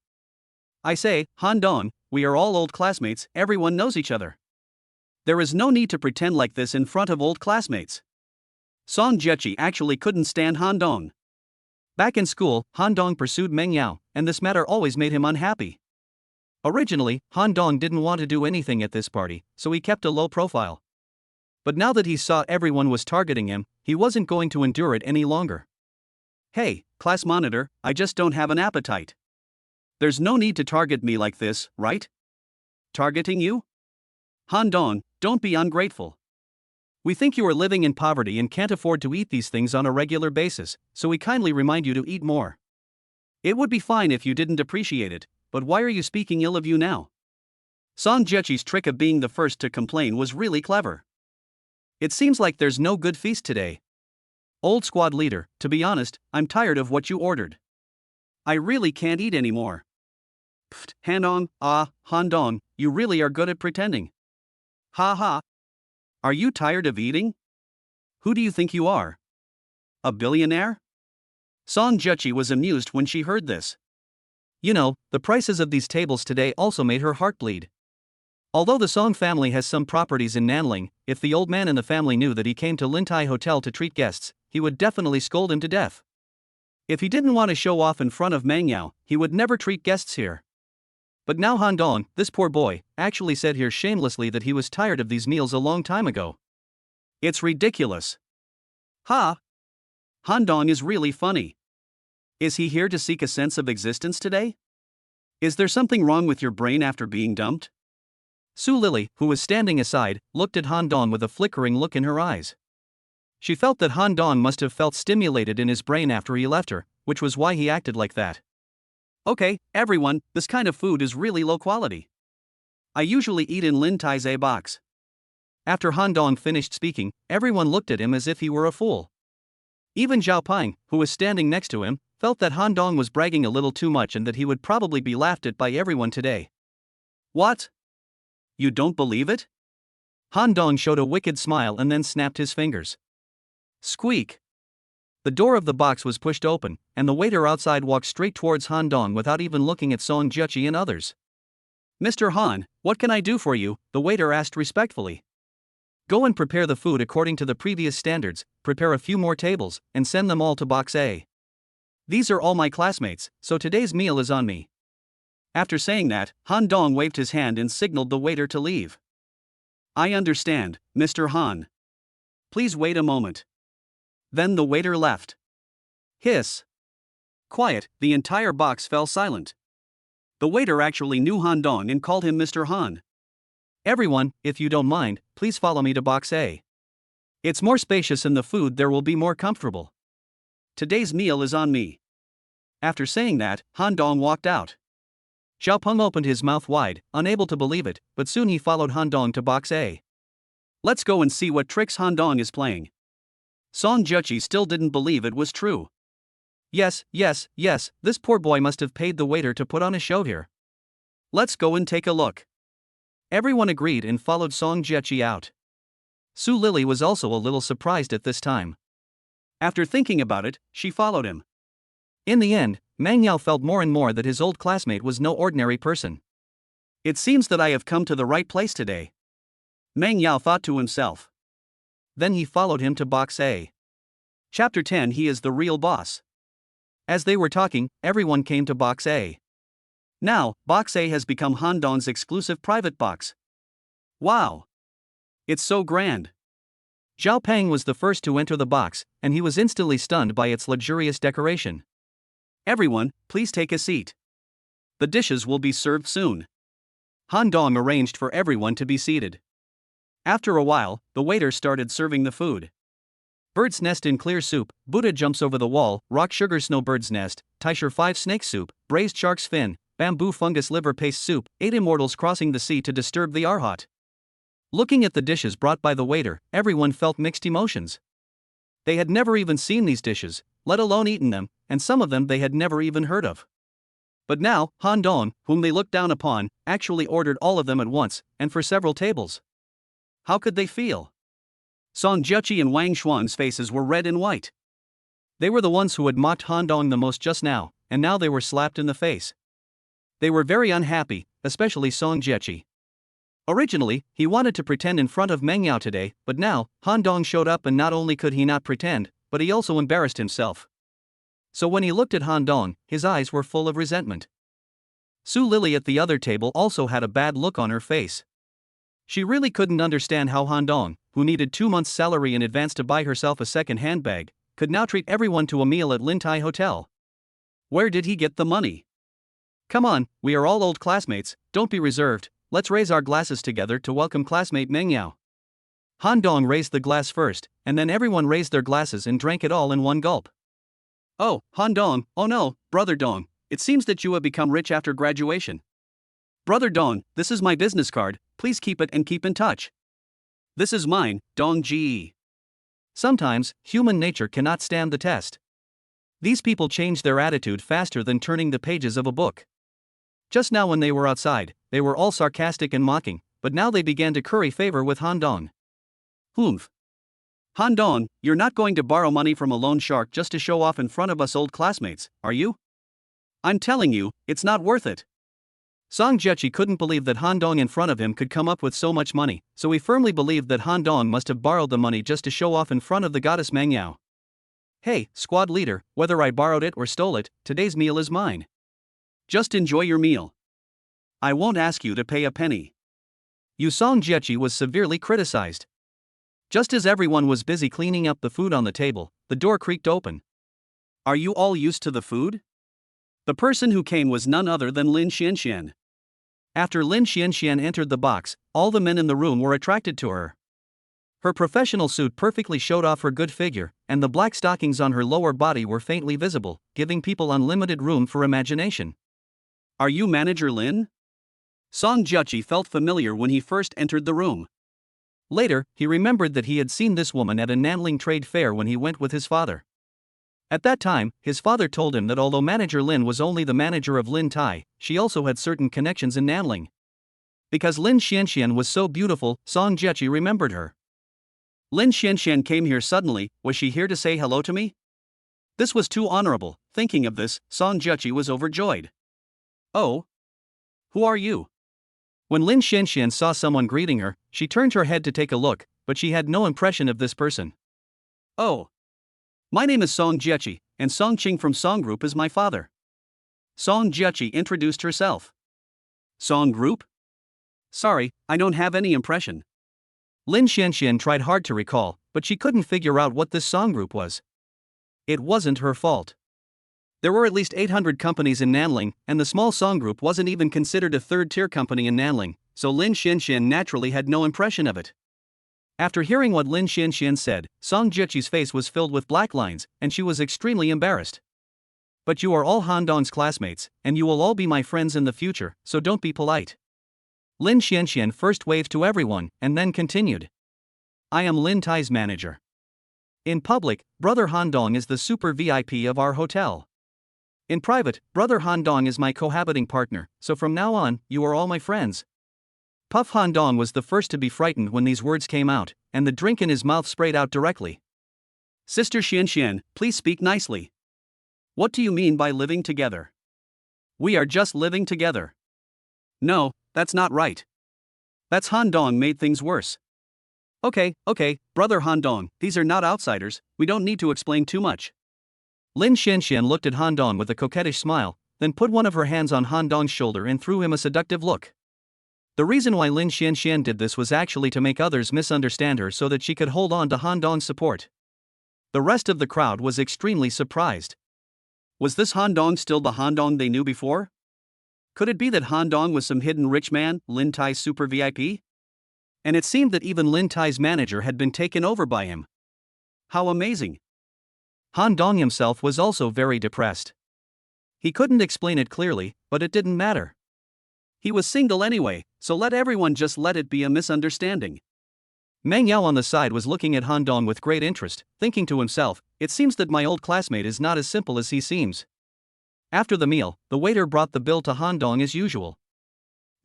I say, Han Dong, we are all old classmates, everyone knows each other. There is no need to pretend like this in front of old classmates. Song Jiaqi actually couldn't stand Han Dong. Back in school, Han Dong pursued Meng Yao, and this matter always made him unhappy. Originally, Han Dong didn't want to do anything at this party, so he kept a low profile. But now that he saw everyone was targeting him, he wasn't going to endure it any longer. Hey, class monitor, I just don't have an appetite. There's no need to target me like this, right? Targeting you? Han Dong, don't be ungrateful. We think you are living in poverty and can't afford to eat these things on a regular basis, so we kindly remind you to eat more. It would be fine if you didn't appreciate it, but why are you speaking ill of you now? Song Jiaqi's trick of being the first to complain was really clever. It seems like there's no good feast today. Old squad leader, to be honest, I'm tired of what you ordered. I really can't eat anymore. Pfft, Han Dong, you really are good at pretending. Ha ha. Are you tired of eating? Who do you think you are? A billionaire? Song Jiaqi was amused when she heard this. You know, the prices of these tables today also made her heart bleed. Although the Song family has some properties in Nanling, if the old man in the family knew that he came to Lintai Hotel to treat guests, he would definitely scold him to death. If he didn't want to show off in front of Meng Yao, he would never treat guests here. But now Han Dong, this poor boy, actually said here shamelessly that he was tired of these meals a long time ago. It's ridiculous. Ha! Han Dong is really funny. Is he here to seek a sense of existence today? Is there something wrong with your brain after being dumped? Su Lily, who was standing aside, looked at Han Dong with a flickering look in her eyes. She felt that Han Dong must have felt stimulated in his brain after he left her, which was why he acted like that. Okay, everyone, this kind of food is really low quality. I usually eat in Lin Tai's A box. After Han Dong finished speaking, everyone looked at him as if he were a fool. Even Zhao Ping, who was standing next to him, felt that Han Dong was bragging a little too much and that he would probably be laughed at by everyone today. What? You don't believe it? Han Dong showed a wicked smile and then snapped his fingers. Squeak! The door of the box was pushed open, and the waiter outside walked straight towards Han Dong without even looking at Song Jiaqi and others. Mr. Han, what can I do for you? The waiter asked respectfully. Go and prepare the food according to the previous standards, prepare a few more tables, and send them all to Box A. These are all my classmates, so today's meal is on me. After saying that, Han Dong waved his hand and signaled the waiter to leave. I understand, Mr. Han. Please wait a moment. Then the waiter left. Hiss. Quiet, the entire box fell silent. The waiter actually knew Han Dong and called him Mr. Han. Everyone, if you don't mind, please follow me to Box A. It's more spacious and the food there will be more comfortable. Today's meal is on me. After saying that, Han Dong walked out. Xiao Peng opened his mouth wide, unable to believe it, but soon he followed Han Dong to Box A. Let's go and see what tricks Han Dong is playing. Song Juchi still didn't believe it was true. Yes, this poor boy must have paid the waiter to put on a show here. Let's go and take a look. Everyone agreed and followed Song Juchi out. Su Lily was also a little surprised at this time. After thinking about it, she followed him. In the end, Mang Yao felt more and more that his old classmate was no ordinary person. It seems that I have come to the right place today, Mang Yao thought to himself. Then he followed him to Box A. Chapter 10. He is the real boss. As they were talking, everyone came to Box A. Now, Box A has become Han Dong's exclusive private box. Wow! It's so grand. Zhao Peng was the first to enter the box, and he was instantly stunned by its luxurious decoration. Everyone, please take a seat. The dishes will be served soon. Han Dong arranged for everyone to be seated. After a while, the waiter started serving the food. Bird's nest in clear soup, Buddha jumps over the wall, rock sugar snowbird's nest, Taisher 5 snake soup, braised shark's fin, bamboo fungus liver paste soup, 8 immortals crossing the sea to disturb the Arhat. Looking at the dishes brought by the waiter, everyone felt mixed emotions. They had never even seen these dishes, let alone eaten them, and some of them they had never even heard of. But now, Han Dong, whom they looked down upon, actually ordered all of them at once, and for several tables. How could they feel? Song Juchi and Wang Xuan's faces were red and white. They were the ones who had mocked Han Dong the most just now, and now they were slapped in the face. They were very unhappy, especially Song Juchi. Originally, he wanted to pretend in front of Meng Yao today, but now, Han Dong showed up and not only could he not pretend, but he also embarrassed himself. So when he looked at Han Dong, his eyes were full of resentment. Su Lily at the other table also had a bad look on her face. She really couldn't understand how Han Dong, who needed 2 months' salary in advance to buy herself a second handbag, could now treat everyone to a meal at Lin Tai Hotel. Where did he get the money? Come on, we are all old classmates, don't be reserved, let's raise our glasses together to welcome classmate Meng Yao. Han Dong raised the glass first, and then everyone raised their glasses and drank it all in one gulp. Oh, Han Dong, oh no, Brother Dong, it seems that you have become rich after graduation. Brother Dong, this is my business card, please keep it and keep in touch. This is mine, Dong Ji. Sometimes, human nature cannot stand the test. These people change their attitude faster than turning the pages of a book. Just now when they were outside, they were all sarcastic and mocking, but now they began to curry favor with Han Dong. Humph. Han Dong, you're not going to borrow money from a loan shark just to show off in front of us old classmates, are you? I'm telling you, it's not worth it. Song Juchi couldn't believe that Han Dong in front of him could come up with so much money, so he firmly believed that Han Dong must have borrowed the money just to show off in front of the goddess Meng Yao. Hey, squad leader, whether I borrowed it or stole it, today's meal is mine. Just enjoy your meal. I won't ask you to pay a penny. Song Juchi was severely criticized. Just as everyone was busy cleaning up the food on the table, the door creaked open. Are you all used to the food? The person who came was none other than Lin Xianxian. After Lin Xianxian entered the box, all the men in the room were attracted to her. Her professional suit perfectly showed off her good figure, and the black stockings on her lower body were faintly visible, giving people unlimited room for imagination. Are you Manager Lin? Song Juchi felt familiar when he first entered the room. Later, he remembered that he had seen this woman at a Nanling trade fair when he went with his father. At that time, his father told him that although Manager Lin was only the manager of Lin Tai, she also had certain connections in Nanling. Because Lin Xianxian was so beautiful, Song Juchi remembered her. Lin Xianxian came here suddenly, was she here to say hello to me? This was too honorable. Thinking of this, Song Juchi was overjoyed. Oh? Who are you? When Lin Xianxian saw someone greeting her, she turned her head to take a look, but she had no impression of this person. Oh. My name is Song Juchi, and Song Qing from Song Group is my father. Song Juchi introduced herself. Song Group? Sorry, I don't have any impression. Lin Xianxian tried hard to recall, but she couldn't figure out what this Song Group was. It wasn't her fault. There were at least 800 companies in Nanling, and the small Song Group wasn't even considered a third-tier company in Nanling, so Lin Xianxian naturally had no impression of it. After hearing what Lin Xianxian said, Song Juchi's face was filled with black lines, and she was extremely embarrassed. But you are all Han Dong's classmates, and you will all be my friends in the future, so don't be polite. Lin Xianxian first waved to everyone, and then continued. I am Lin Tai's manager. In public, Brother Han Dong is the super VIP of our hotel. In private, Brother Han Dong is my cohabiting partner, so from now on, you are all my friends. Puff Han Dong was the first to be frightened when these words came out, and the drink in his mouth sprayed out directly. Sister Xian Xian, please speak nicely. What do you mean by living together? We are just living together. No, that's not right. That's Han Dong made things worse. Okay, Brother Han Dong, these are not outsiders, we don't need to explain too much. Lin Xianxian looked at Han Dong with a coquettish smile, then put one of her hands on Han Dong's shoulder and threw him a seductive look. The reason why Lin Xianxian did this was actually to make others misunderstand her so that she could hold on to Han Dong's support. The rest of the crowd was extremely surprised. Was this Han Dong still the Han Dong they knew before? Could it be that Han Dong was some hidden rich man, Lin Tai's super VIP? And it seemed that even Lin Tai's manager had been taken over by him. How amazing! Han Dong himself was also very depressed. He couldn't explain it clearly, but it didn't matter. He was single anyway, so let everyone just let it be a misunderstanding. Meng Yao on the side was looking at Han Dong with great interest, thinking to himself, it seems that my old classmate is not as simple as he seems. After the meal, the waiter brought the bill to Han Dong as usual.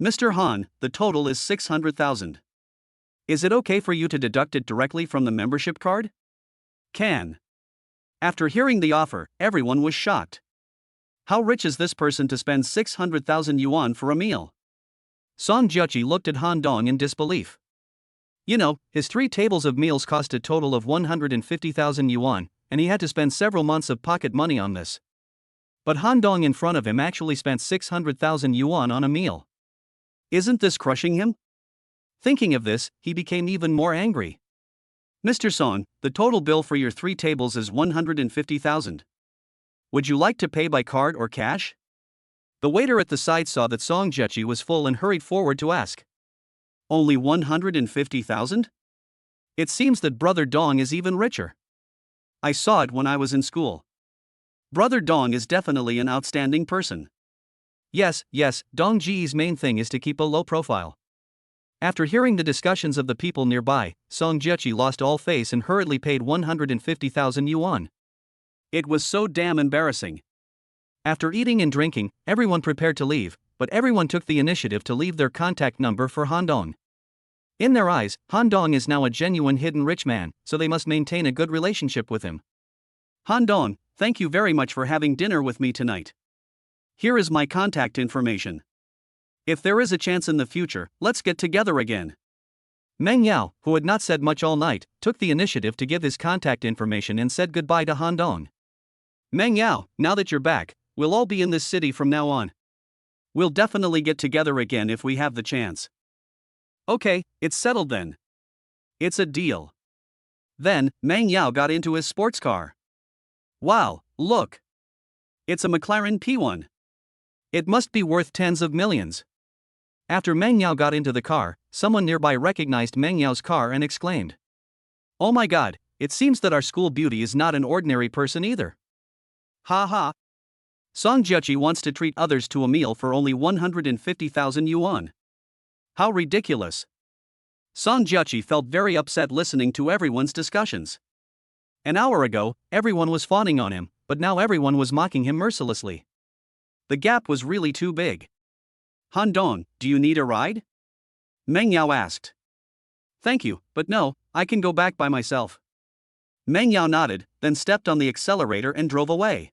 Mr. Han, the total is 600,000. Is it okay for you to deduct it directly from the membership card? Can. After hearing the offer, everyone was shocked. How rich is this person to spend 600,000 yuan for a meal? Song Jiuqi looked at Han Dong in disbelief. You know, his 3 tables of meals cost a total of 150,000 yuan, and he had to spend several months of pocket money on this. But Han Dong in front of him actually spent 600,000 yuan on a meal. Isn't this crushing him? Thinking of this, he became even more angry. Mr. Song, the total bill for your 3 tables is 150,000. Would you like to pay by card or cash? The waiter at the side saw that Song Jiuqi was full and hurried forward to ask. Only 150,000? It seems that Brother Dong is even richer. I saw it when I was in school. Brother Dong is definitely an outstanding person. Yes, Dong Ji's main thing is to keep a low profile. After hearing the discussions of the people nearby, Song Jiuqi lost all face and hurriedly paid 150,000 yuan. It was so damn embarrassing. After eating and drinking, everyone prepared to leave, but everyone took the initiative to leave their contact number for Han Dong. In their eyes, Han Dong is now a genuine hidden rich man, so they must maintain a good relationship with him. Han Dong, thank you very much for having dinner with me tonight. Here is my contact information. If there is a chance in the future, let's get together again. Meng Yao, who had not said much all night, took the initiative to give his contact information and said goodbye to Han Dong. Meng Yao, now that you're back, we'll all be in this city from now on. We'll definitely get together again if we have the chance. Okay, it's settled then. It's a deal. Then, Meng Yao got into his sports car. Wow, look! It's a McLaren P1. It must be worth tens of millions. After Meng Yao got into the car, someone nearby recognized Meng Yao's car and exclaimed. Oh my god, it seems that our school beauty is not an ordinary person either. Ha ha. Song Jiuqi wants to treat others to a meal for only 150,000 yuan. How ridiculous. Song Jiuqi felt very upset listening to everyone's discussions. An hour ago, everyone was fawning on him, but now everyone was mocking him mercilessly. The gap was really too big. Han Dong, do you need a ride? Meng Yao asked. Thank you, but no, I can go back by myself. Meng Yao nodded, then stepped on the accelerator and drove away.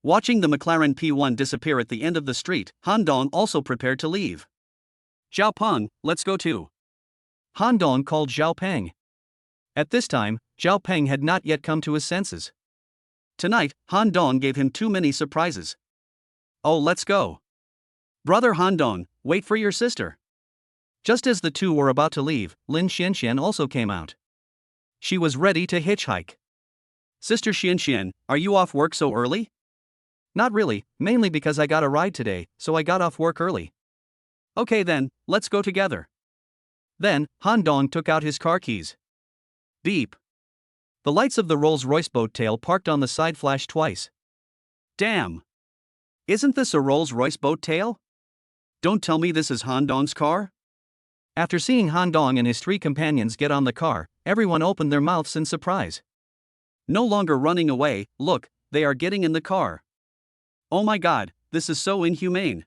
Watching the McLaren P1 disappear at the end of the street, Han Dong also prepared to leave. Zhao Peng, let's go too. Han Dong called Zhao Peng. At this time, Zhao Peng had not yet come to his senses. Tonight, Han Dong gave him too many surprises. Oh, let's go. Brother Han Dong, wait for your sister. Just as the two were about to leave, Lin Xianxian also came out. She was ready to hitchhike. Sister Xianxian, are you off work so early? Not really, mainly because I got a ride today, so I got off work early. Okay then, let's go together. Then, Han Dong took out his car keys. Beep. The lights of the Rolls-Royce boat tail parked on the side flashed twice. Damn. Isn't this a Rolls-Royce boat tail? Don't tell me this is Han Dong's car? After seeing Han Dong and his 3 companions get on the car, Everyone opened their mouths in surprise. No longer running away, look, they are getting in the car. Oh my god, this is so inhumane.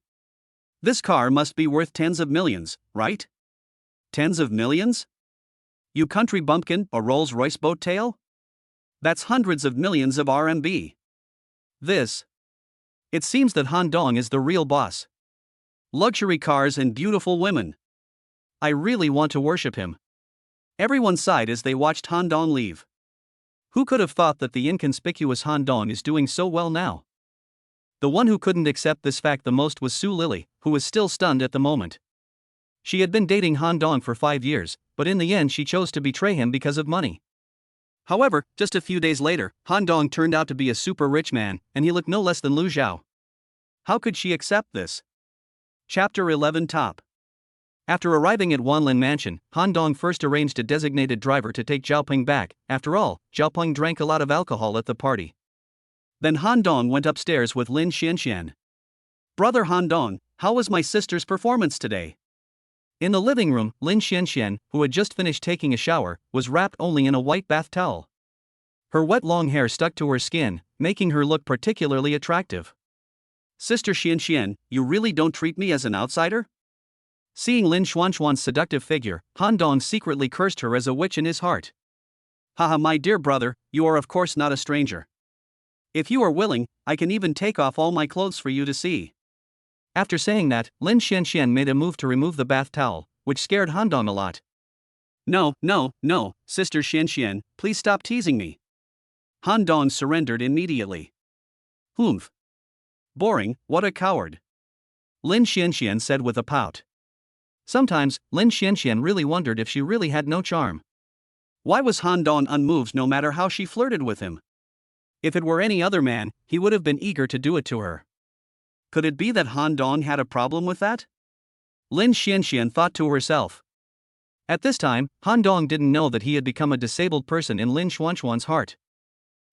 This car must be worth tens of millions, right? Tens of millions? You country bumpkin, a Rolls-Royce boat tail? That's hundreds of millions of RMB. This. It seems that Han Dong is the real boss. Luxury cars and beautiful women. I really want to worship him. Everyone sighed as they watched Han Dong leave. Who could have thought that the inconspicuous Han Dong is doing so well now? The one who couldn't accept this fact the most was Su Lily, who was still stunned at the moment. She had been dating Han Dong for 5 years, but in the end she chose to betray him because of money. However, just a few days later, Han Dong turned out to be a super rich man, and he looked no less than Lu Zhao. How could she accept this? Chapter 11 Top. After arriving at Wanlin Mansion, Han Dong first arranged a designated driver to take Zhaopeng back. After all, Zhaopeng drank a lot of alcohol at the party. Then Han Dong went upstairs with Lin Xianxian. Brother Han Dong, how was my sister's performance today? In the living room, Lin Xianxian, who had just finished taking a shower, was wrapped only in a white bath towel. Her wet long hair stuck to her skin, making her look particularly attractive. Sister Xianxian, you really don't treat me as an outsider? Seeing Lin Xuanxuan's seductive figure, Han Dong secretly cursed her as a witch in his heart. Haha, my dear brother, you are of course not a stranger. If you are willing, I can even take off all my clothes for you to see. After saying that, Lin Xianxian made a move to remove the bath towel, which scared Han Dong a lot. No, Sister Xianxian, please stop teasing me. Han Dong surrendered immediately. Humph. Boring, what a coward. Lin Xianxian said with a pout. Sometimes, Lin Xianxian really wondered if she really had no charm. Why was Han Dong unmoved no matter how she flirted with him? If it were any other man, he would have been eager to do it to her. Could it be that Han Dong had a problem with that? Lin Xianxian thought to herself. At this time, Han Dong didn't know that he had become a disabled person in Lin Xuanxuan's heart.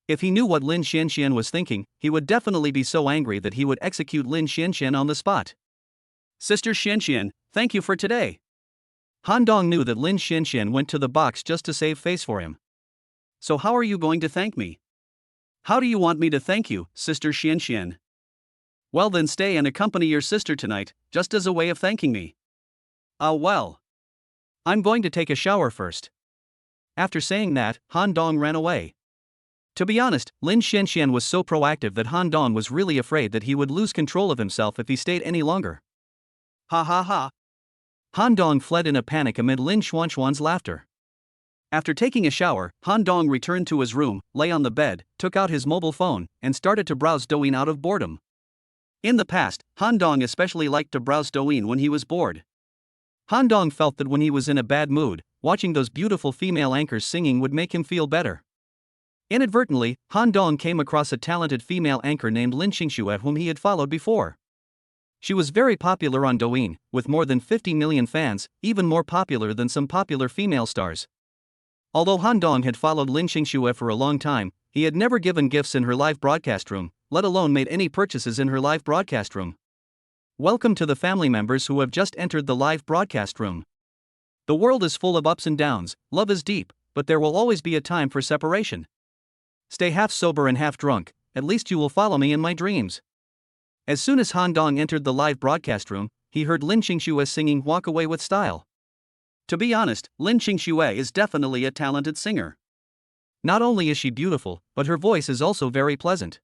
If he knew what Lin Xianxian was thinking, he would definitely be so angry that he would execute Lin Xianxian on the spot. Sister Xianxian, thank you for today. Han Dong knew that Lin Xianxian went to the box just to save face for him. So how are you going to thank me? How do you want me to thank you, Sister Xianxian? Well then stay and accompany your sister tonight, just as a way of thanking me. Well. I'm going to take a shower first. After saying that, Han Dong ran away. To be honest, Lin Xianxian was so proactive that Han Dong was really afraid that he would lose control of himself if he stayed any longer. Ha ha ha. Han Dong fled in a panic amid Lin Xuanxuan's laughter. After taking a shower, Han Dong returned to his room, lay on the bed, took out his mobile phone, and started to browse Douyin out of boredom. In the past, Han Dong especially liked to browse Douyin when he was bored. Han Dong felt that when he was in a bad mood, watching those beautiful female anchors singing would make him feel better. Inadvertently, Han Dong came across a talented female anchor named Lin Xingxue whom he had followed before. She was very popular on Douyin, with more than 50 million fans, even more popular than some popular female stars. Although Han Dong had followed Lin Xingxue for a long time, he had never given gifts in her live broadcast room, let alone made any purchases in her live broadcast room. Welcome to the family members who have just entered the live broadcast room. The world is full of ups and downs, love is deep, but there will always be a time for separation. Stay half sober and half drunk, at least you will follow me in my dreams. As soon as Han Dong entered the live broadcast room, he heard Lin Xingxue singing Walk Away with Style. To be honest, Lin Xingxue is definitely a talented singer. Not only is she beautiful, but her voice is also very pleasant.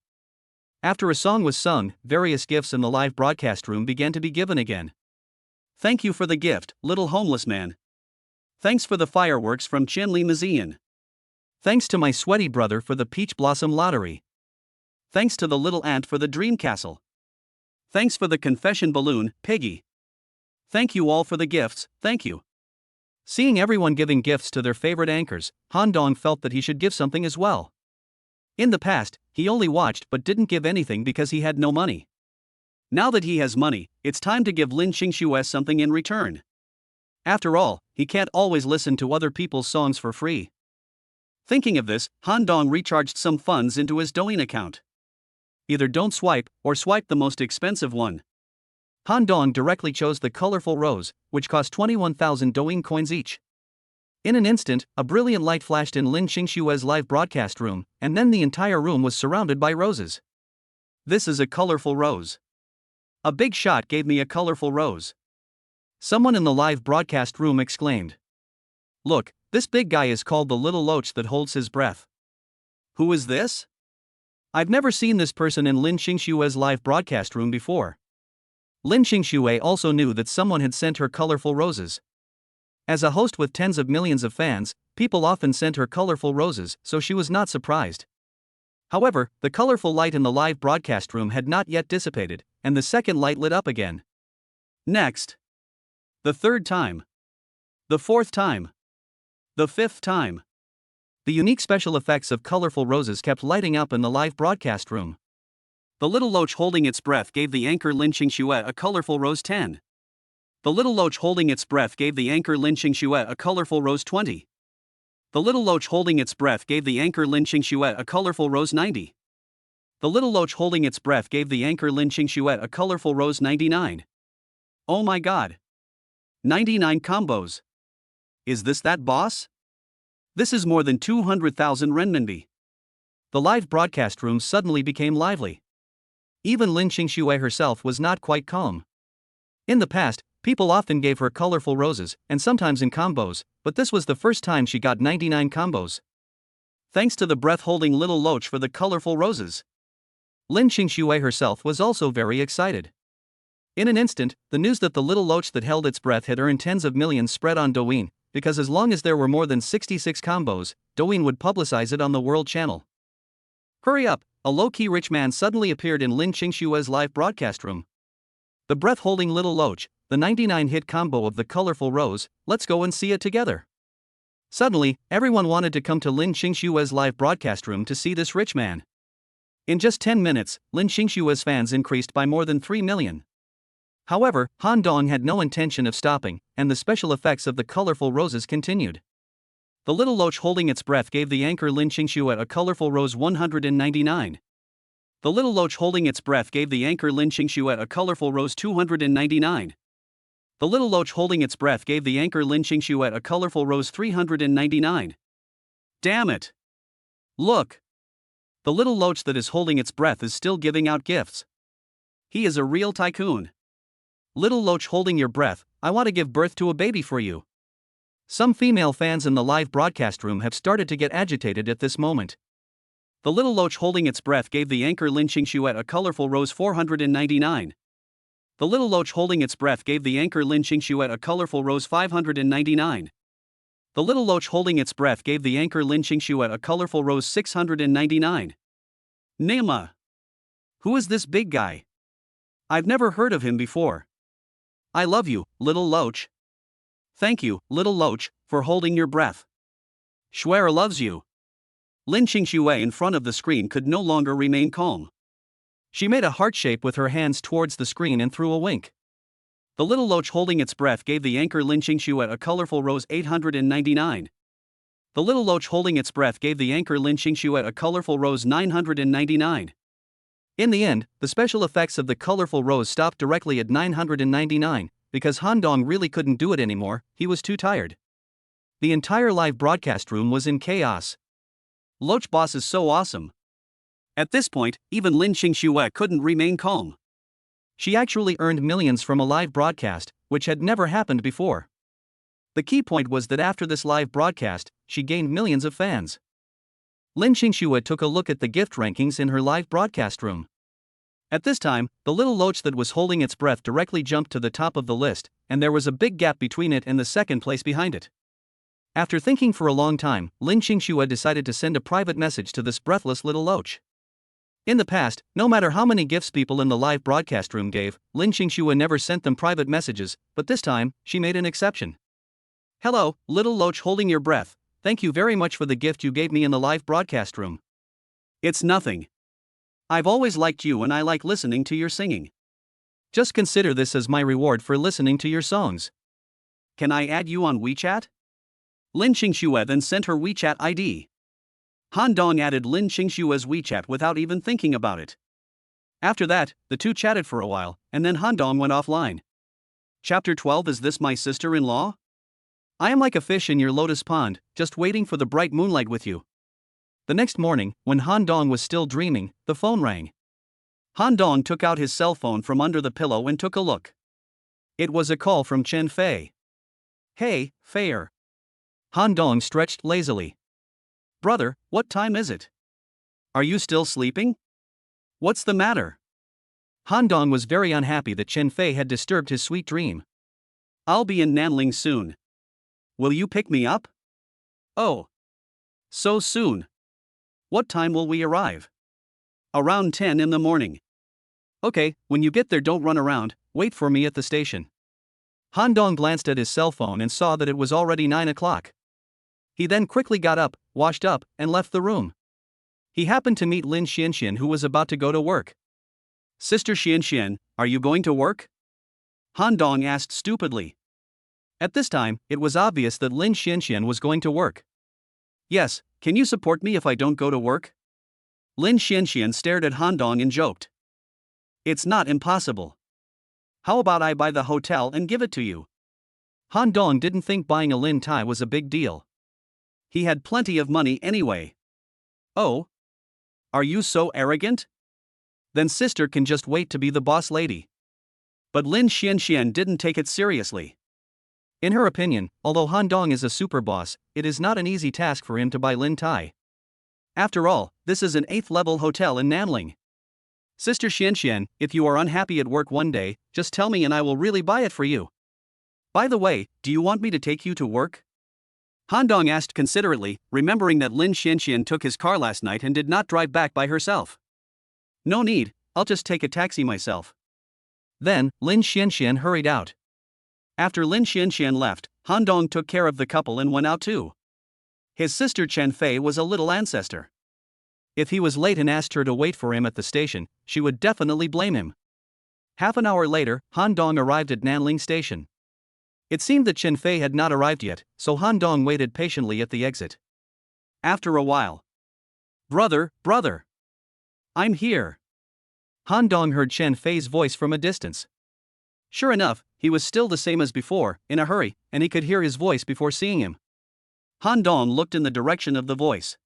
After a song was sung, various gifts in the live broadcast room began to be given again. Thank you for the gift, little homeless man. Thanks for the fireworks from Chenli Museum. Thanks to my sweaty brother for the Peach Blossom Lottery. Thanks to the little ant for the Dream Castle. Thanks for the confession balloon, Piggy. Thank you all for the gifts, thank you. Seeing everyone giving gifts to their favorite anchors, Han Dong felt that he should give something as well. In the past, he only watched but didn't give anything because he had no money. Now that he has money, it's time to give Lin Xingxue something in return. After all, he can't always listen to other people's songs for free. Thinking of this, Han Dong recharged some funds into his Douyin account. Either don't swipe, or swipe the most expensive one. Han Dong directly chose the colorful rose, which cost 21,000 Douyin coins each. In an instant, a brilliant light flashed in Lin Qingshue's live broadcast room, and then the entire room was surrounded by roses. This is a colorful rose. A big shot gave me a colorful rose. Someone in the live broadcast room exclaimed. Look, this big guy is called the little loach that holds his breath. Who is this? I've never seen this person in Lin Qingshue's live broadcast room before. Lin Qingxue also knew that someone had sent her colorful roses. As a host with tens of millions of fans, people often sent her colorful roses, so she was not surprised. However, the colorful light in the live broadcast room had not yet dissipated, and the second light lit up again. Next. The third time. The fourth time. The fifth time. The unique special effects of colorful roses kept lighting up in the live broadcast room. The little loach holding its breath gave the anchor Lin Qingxue a colorful rose 10. The little loach holding its breath gave the anchor Lin Qingxue a colorful rose 20. The little loach holding its breath gave the anchor Lin Qingxue a colorful rose 90. The little loach holding its breath gave the anchor Lin Qingxue a colorful rose 99. Oh my god. 99 combos. Is this that boss? This is more than 200,000 renminbi. The live broadcast room suddenly became lively. Even Lin Qingxue herself was not quite calm. In the past, people often gave her colorful roses, and sometimes in combos, but this was the first time she got 99 combos. Thanks to the breath-holding little loach for the colorful roses. Lin Qingxue herself was also very excited. In an instant, the news that the little loach that held its breath had earned tens of millions spread on Douyin, because as long as there were more than 66 combos, Douyin would publicize it on the world channel. Hurry up, a low-key rich man suddenly appeared in Lin Qingshue's live broadcast room. The breath-holding little loach, the 99-hit combo of the colorful rose, let's go and see it together. Suddenly, everyone wanted to come to Lin Qingshue's live broadcast room to see this rich man. In just 10 minutes, Lin Qingshue's fans increased by more than 3 million. However, Han Dong had no intention of stopping, and the special effects of the colorful roses continued. The little loach holding its breath gave the anchor Lin Qingxue a colorful rose 199. The little loach holding its breath gave the anchor Lin Qingxue a colorful rose 299. The little loach holding its breath gave the anchor Lin Qingxue a colorful rose 399. Damn it! Look! The little loach that is holding its breath is still giving out gifts. He is a real tycoon. Little loach holding your breath, I want to give birth to a baby for you. Some female fans in the live broadcast room have started to get agitated at this moment. The little loach holding its breath gave the anchor Lin Qingxue a colorful rose 499. The little loach holding its breath gave the anchor Lin Qingxue a colorful rose 599. The little loach holding its breath gave the anchor Lin Qingxue a colorful rose 699. Nema! Who is this big guy? I've never heard of him before. I love you, little loach. Thank you, little loach, for holding your breath. Schwer loves you. Lin Qingxue in front of the screen could no longer remain calm. She made a heart shape with her hands towards the screen and threw a wink. The little loach holding its breath gave the anchor Lin Qingxue a colorful rose 899. The little loach holding its breath gave the anchor Lin Qingxue a colorful rose 999. In the end, the special effects of the colorful rose stopped directly at 999, because Han Dong really couldn't do it anymore, he was too tired. The entire live broadcast room was in chaos. Loach boss is so awesome. At this point, even Lin Qingxue couldn't remain calm. She actually earned millions from a live broadcast, which had never happened before. The key point was that after this live broadcast, she gained millions of fans. Lin Qingxue took a look at the gift rankings in her live broadcast room. At this time, the little loach that was holding its breath directly jumped to the top of the list, and there was a big gap between it and the second place behind it. After thinking for a long time, Lin Qingxue decided to send a private message to this breathless little loach. In the past, no matter how many gifts people in the live broadcast room gave, Lin Qingxue never sent them private messages, but this time, she made an exception. Hello, little loach holding your breath, thank you very much for the gift you gave me in the live broadcast room. It's nothing. I've always liked you and I like listening to your singing. Just consider this as my reward for listening to your songs. Can I add you on WeChat? Lin Qingxue then sent her WeChat ID. Han Dong added Lin Qingxue's WeChat without even thinking about it. After that, the two chatted for a while, and then Han Dong went offline. Chapter 12 Is this my sister-in-law? I am like a fish in your lotus pond, just waiting for the bright moonlight with you. The next morning, when Han Dong was still dreaming, the phone rang. Han Dong took out his cell phone from under the pillow and took a look. It was a call from Chen Fei. Hey, Feier. Han Dong stretched lazily. Brother, what time is it? Are you still sleeping? What's the matter? Han Dong was very unhappy that Chen Fei had disturbed his sweet dream. I'll be in Nanling soon. Will you pick me up? Oh. So soon. What time will we arrive? Around 10 in the morning. Okay, when you get there don't run around, wait for me at the station. Han Dong glanced at his cell phone and saw that it was already 9 o'clock. He then quickly got up, washed up, and left the room. He happened to meet Lin Xianxian, who was about to go to work. Sister Xianxian, are you going to work? Han Dong asked stupidly. At this time, it was obvious that Lin Xianxian was going to work. Yes, can you support me if I don't go to work? Lin Xianxian stared at Han Dong and joked. It's not impossible. How about I buy the hotel and give it to you? Han Dong didn't think buying a Lin Tai was a big deal. He had plenty of money anyway. Oh? Are you so arrogant? Then sister can just wait to be the boss lady. But Lin Xianxian didn't take it seriously. In her opinion, although Han Dong is a super boss, it is not an easy task for him to buy Lin Tai. After all, this is an 8th level hotel in Nanling. Sister Xianxian, if you are unhappy at work one day, just tell me and I will really buy it for you. By the way, do you want me to take you to work? Han Dong asked considerately, remembering that Lin Xianxian took his car last night and did not drive back by herself. No need, I'll just take a taxi myself. Then, Lin Xianxian hurried out. After Lin Xianxian left, Han Dong took care of the couple and went out too. His sister Chen Fei was a little ancestor. If he was late and asked her to wait for him at the station, she would definitely blame him. Half an hour later, Han Dong arrived at Nanling Station. It seemed that Chen Fei had not arrived yet, so Han Dong waited patiently at the exit. After a while. Brother. I'm here. Han Dong heard Chen Fei's voice from a distance. Sure enough, he was still the same as before, in a hurry, and he could hear his voice before seeing him. Han Dong looked in the direction of the voice.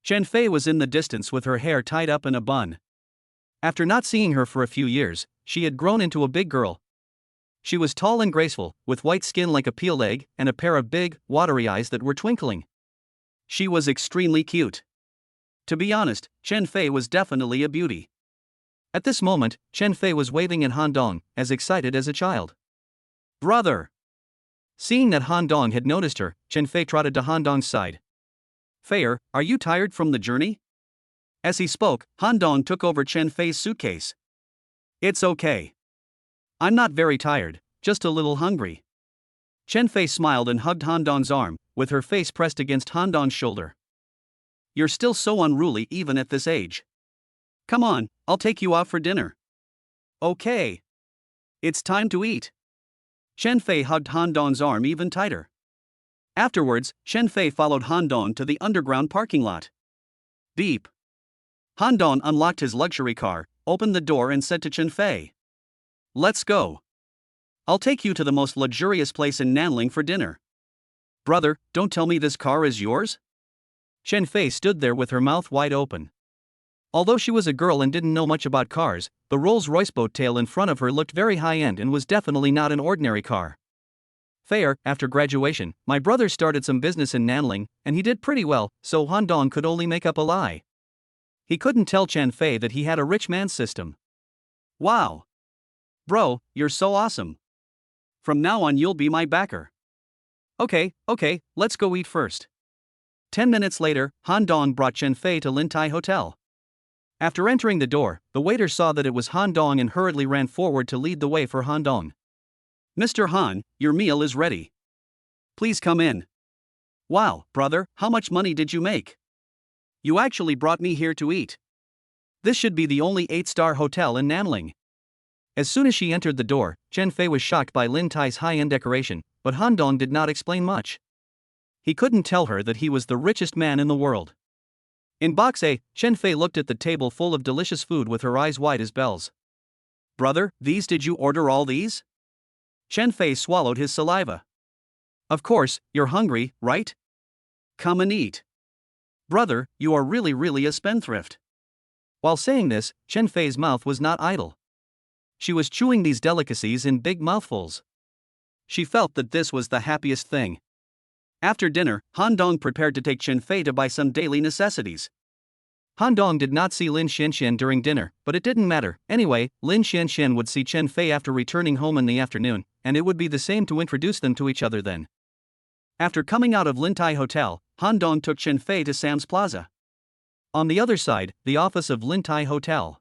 Chen Fei was in the distance with her hair tied up in a bun. After not seeing her for a few years, she had grown into a big girl. She was tall and graceful, with white skin like a peeled egg and a pair of big, watery eyes that were twinkling. She was extremely cute. To be honest, Chen Fei was definitely a beauty. At this moment, Chen Fei was waving at Han Dong, as excited as a child. Brother! Seeing that Han Dong had noticed her, Chen Fei trotted to Han Dong's side. Feier, are you tired from the journey? As he spoke, Han Dong took over Chen Fei's suitcase. It's okay. I'm not very tired, just a little hungry. Chen Fei smiled and hugged Han Dong's arm, with her face pressed against Han Dong's shoulder. You're still so unruly even at this age. Come on, I'll take you out for dinner. Okay. It's time to eat. Chen Fei hugged Han Dong's arm even tighter. Afterwards, Chen Fei followed Han Dong to the underground parking lot. Beep. Han Dong unlocked his luxury car, opened the door and said to Chen Fei, "Let's go. I'll take you to the most luxurious place in Nanling for dinner." Brother, don't tell me this car is yours? Chen Fei stood there with her mouth wide open. Although she was a girl and didn't know much about cars, the Rolls-Royce boat tail in front of her looked very high-end and was definitely not an ordinary car. Feier, after graduation, my brother started some business in Nanling, and he did pretty well, so Han Dong could only make up a lie. He couldn't tell Chen Fei that he had a rich man's system. Wow. Bro, you're so awesome. From now on you'll be my backer. Okay, let's go eat first. 10 minutes later, Han Dong brought Chen Fei to Lin Tai Hotel. After entering the door, the waiter saw that it was Han Dong and hurriedly ran forward to lead the way for Han Dong. Mr. Han, your meal is ready. Please come in. Wow, brother, how much money did you make? You actually brought me here to eat. This should be the only 8-star hotel in Nanling. As soon as she entered the door, Chen Fei was shocked by Lin Tai's high-end decoration, but Han Dong did not explain much. He couldn't tell her that he was the richest man in the world. In Box A, Chen Fei looked at the table full of delicious food with her eyes wide as bells. Brother, did you order all these? Chen Fei swallowed his saliva. Of course, you're hungry, right? Come and eat. Brother, you are really a spendthrift. While saying this, Chen Fei's mouth was not idle. She was chewing these delicacies in big mouthfuls. She felt that this was the happiest thing. After dinner, Han Dong prepared to take Chen Fei to buy some daily necessities. Han Dong did not see Lin Xianxian during dinner, but it didn't matter. Anyway, Lin Xianxian would see Chen Fei after returning home in the afternoon, and it would be the same to introduce them to each other then. After coming out of Lin Tai Hotel, Han Dong took Chen Fei to Sam's Plaza. On the other side, the office of Lin Tai Hotel.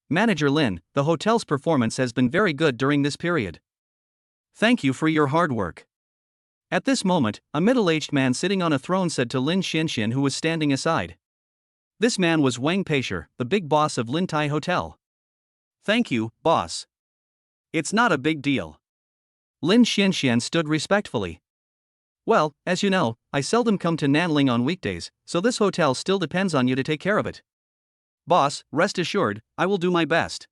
Manager Lin, the hotel's performance has been very good during this period. Thank you for your hard work. At this moment, a middle-aged man sitting on a throne said to Lin Xianxian, who was standing aside. This man was Wang Peisher, the big boss of Lin Tai Hotel. Thank you, boss. It's not a big deal. Lin Xianxian stood respectfully. Well, as you know, I seldom come to Nanling on weekdays, so this hotel still depends on you to take care of it. Boss, rest assured, I will do my best.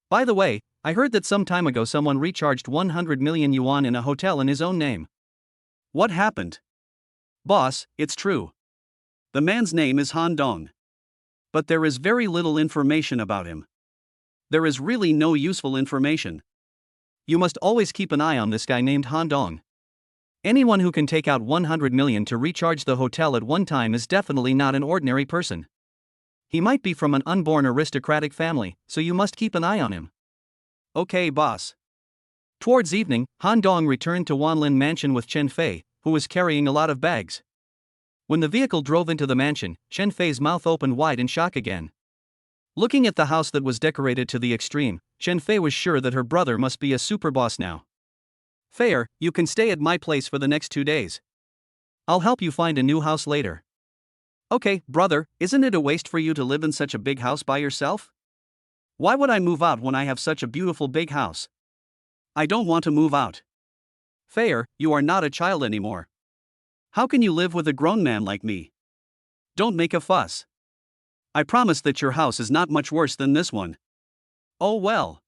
By the way, I heard that some time ago someone recharged 100 million yuan in a hotel in his own name. What happened? Boss, it's true. The man's name is Han Dong. But there is very little information about him. There is really no useful information. You must always keep an eye on this guy named Han Dong. Anyone who can take out 100 million to recharge the hotel at one time is definitely not an ordinary person. He might be from an unborn aristocratic family, so you must keep an eye on him. Okay, boss. Towards evening, Han Dong returned to Wanlin Mansion with Chen Fei, who was carrying a lot of bags. When the vehicle drove into the mansion, Chen Fei's mouth opened wide in shock again. Looking at the house that was decorated to the extreme, Chen Fei was sure that her brother must be a super boss now. Fair, you can stay at my place for the next 2 days. I'll help you find a new house later. Okay, brother, isn't it a waste for you to live in such a big house by yourself? Why would I move out when I have such a beautiful big house? I don't want to move out. Fair, you are not a child anymore. How can you live with a grown man like me? Don't make a fuss. I promise that your house is not much worse than this one. Oh well.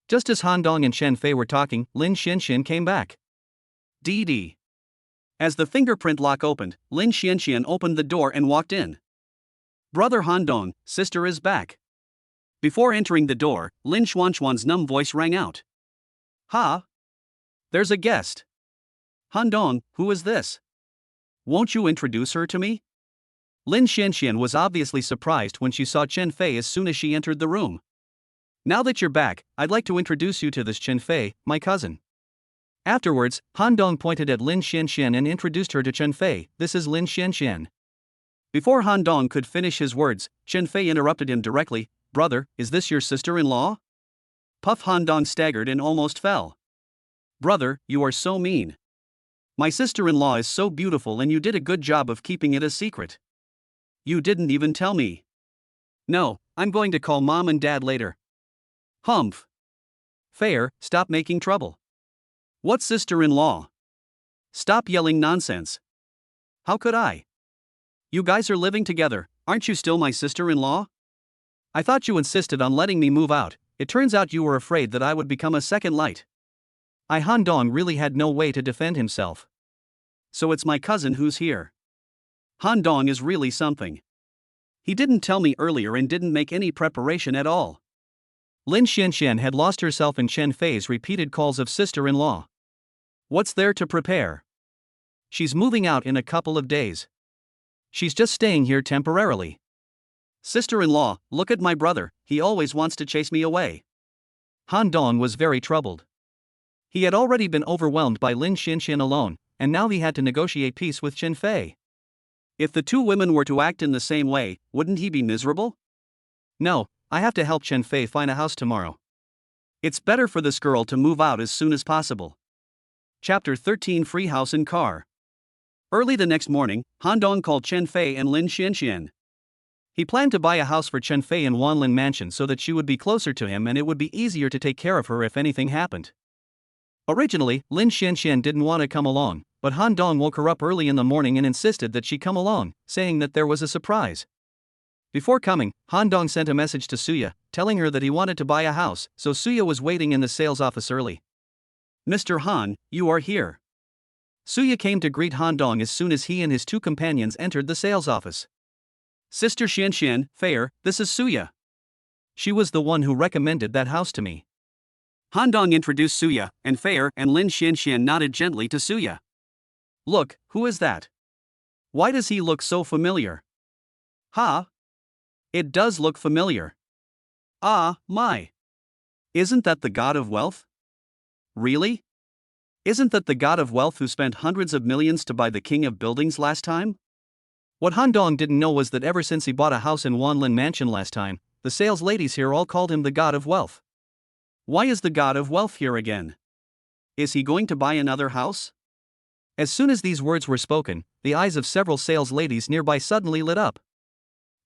Just as Han Dong and Chen Fei were talking, Lin Xianxian came back. DD. As the fingerprint lock opened, Lin Xianxian opened the door and walked in. Brother Han Dong, sister is back. Before entering the door, Lin Xuanxuan's numb voice rang out. Ha! There's a guest. Han Dong, who is this? Won't you introduce her to me? Lin Xianxian was obviously surprised when she saw Chen Fei as soon as she entered the room. Now that you're back, I'd like to introduce you to this Chen Fei, my cousin. Afterwards, Han Dong pointed at Lin Xianxian and introduced her to Chen Fei. This is Lin Xianxian. Before Han Dong could finish his words, Chen Fei interrupted him directly. Brother, is this your sister-in-law? Puff Han Dong staggered and almost fell. Brother, you are so mean. My sister-in-law is so beautiful and you did a good job of keeping it a secret. You didn't even tell me. No, I'm going to call mom and dad later. Humph. Fair, stop making trouble. What sister-in-law? Stop yelling nonsense. How could I? You guys are living together, aren't you still my sister-in-law? I thought you insisted on letting me move out. It turns out you were afraid that I would become a second light. Han Dong really had no way to defend himself. So it's my cousin who's here. Han Dong is really something. He didn't tell me earlier and didn't make any preparation at all. Lin Xianxian had lost herself in Chen Fei's repeated calls of sister-in-law. What's there to prepare? She's moving out in a couple of days. She's just staying here temporarily. Sister-in-law, look at my brother, he always wants to chase me away. Han Dong was very troubled. He had already been overwhelmed by Lin Xianxian alone, and now he had to negotiate peace with Chen Fei. If the two women were to act in the same way, wouldn't he be miserable? No, I have to help Chen Fei find a house tomorrow. It's better for this girl to move out as soon as possible. Chapter 13 Free House and Car. Early the next morning, Han Dong called Chen Fei and Lin Xianxian. He planned to buy a house for Chen Fei in Wanlin Mansion so that she would be closer to him and it would be easier to take care of her if anything happened. Originally, Lin Xianxian didn't want to come along, but Han Dong woke her up early in the morning and insisted that she come along, saying that there was a surprise. Before coming, Han Dong sent a message to Suya, telling her that he wanted to buy a house, so Suya was waiting in the sales office early. Mr. Han, you are here. Suya came to greet Han Dong as soon as he and his two companions entered the sales office. Sister Xian, Fair, this is Suya. She was the one who recommended that house to me. Han Dong introduced Suya, and Fair and Lin Xian nodded gently to Suya. Look, who is that? Why does he look so familiar? Ha! It does look familiar. Ah, my. Isn't that the god of wealth? Really? Isn't that the god of wealth who spent hundreds of millions to buy the king of buildings last time? What Han Dong didn't know was that ever since he bought a house in Wanlin Mansion last time, the sales ladies here all called him the god of wealth. Why is the god of wealth here again? Is he going to buy another house? As soon as these words were spoken, the eyes of several sales ladies nearby suddenly lit up.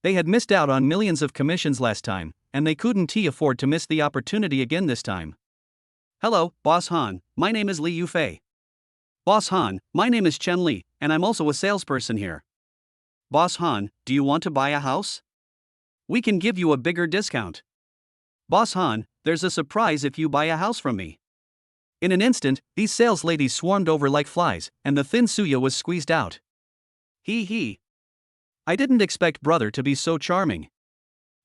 They had missed out on millions of commissions last time, and they couldn't afford to miss the opportunity again this time. Hello, Boss Han, my name is Li Yufei. Boss Han, my name is Chen Li, and I'm also a salesperson here. Boss Han, do you want to buy a house? We can give you a bigger discount. Boss Han, there's a surprise if you buy a house from me. In an instant, these sales ladies swarmed over like flies, and the thin Suya was squeezed out. He. I didn't expect brother to be so charming.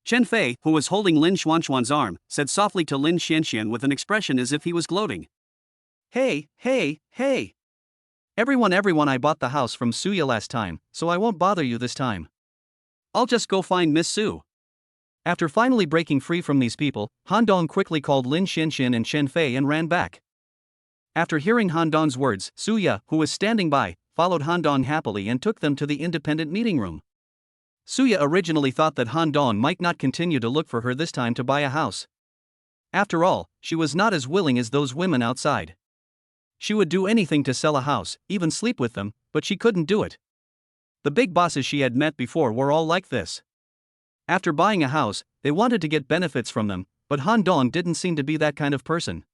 Chen Fei, who was holding Lin Xuanxuan's arm, said softly to Lin Xianxian with an expression as if he was gloating. Hey! Everyone, I bought the house from Suya last time, so I won't bother you this time. I'll just go find Miss Su. After finally breaking free from these people, Han Dong quickly called Lin Xianxian and Chen Fei and ran back. After hearing Han Dong's words, Suya, who was standing by, followed Han Dong happily and took them to the independent meeting room. Suya originally thought that Han Dong might not continue to look for her this time to buy a house. After all, she was not as willing as those women outside. She would do anything to sell a house, even sleep with them, but she couldn't do it. The big bosses she had met before were all like this. After buying a house, they wanted to get benefits from them, but Han Dong didn't seem to be that kind of person.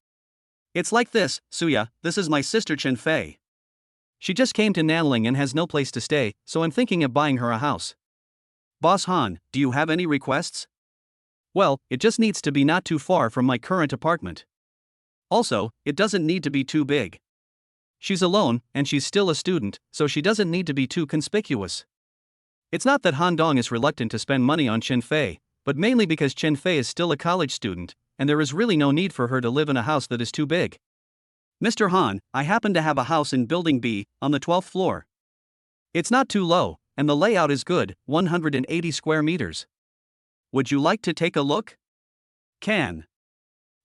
It's like this, Suya, this is my sister Chen Fei. She just came to Nanling and has no place to stay, so I'm thinking of buying her a house. Boss Han, do you have any requests? Well, it just needs to be not too far from my current apartment. Also, it doesn't need to be too big. She's alone, and she's still a student, so she doesn't need to be too conspicuous. It's not that Han Dong is reluctant to spend money on Chen Fei, but mainly because Chen Fei is still a college student, and there is really no need for her to live in a house that is too big. Mr. Han, I happen to have a house in Building B, on the 12th floor. It's not too low, and the layout is good, 180 square meters. Would you like to take a look? Can.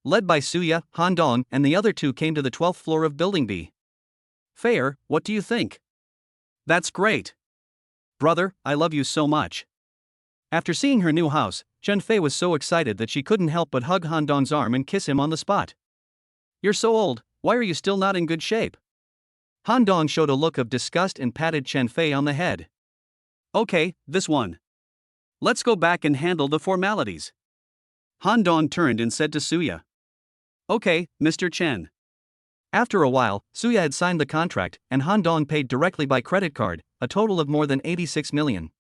Led by Suya, Han Dong, and the other two came to the 12th floor of Building B. Fair, what do you think? That's great. Brother, I love you so much. After seeing her new house, Chen Fei was so excited that she couldn't help but hug Han Dong's arm and kiss him on the spot. You're so old, why are you still not in good shape? Han Dong showed a look of disgust and patted Chen Fei on the head. Okay, this one. Let's go back and handle the formalities. Han Dong turned and said to Suya. Okay, Mr. Chen. After a while, Suya had signed the contract, and Han Dong paid directly by credit card, a total of more than 86 million.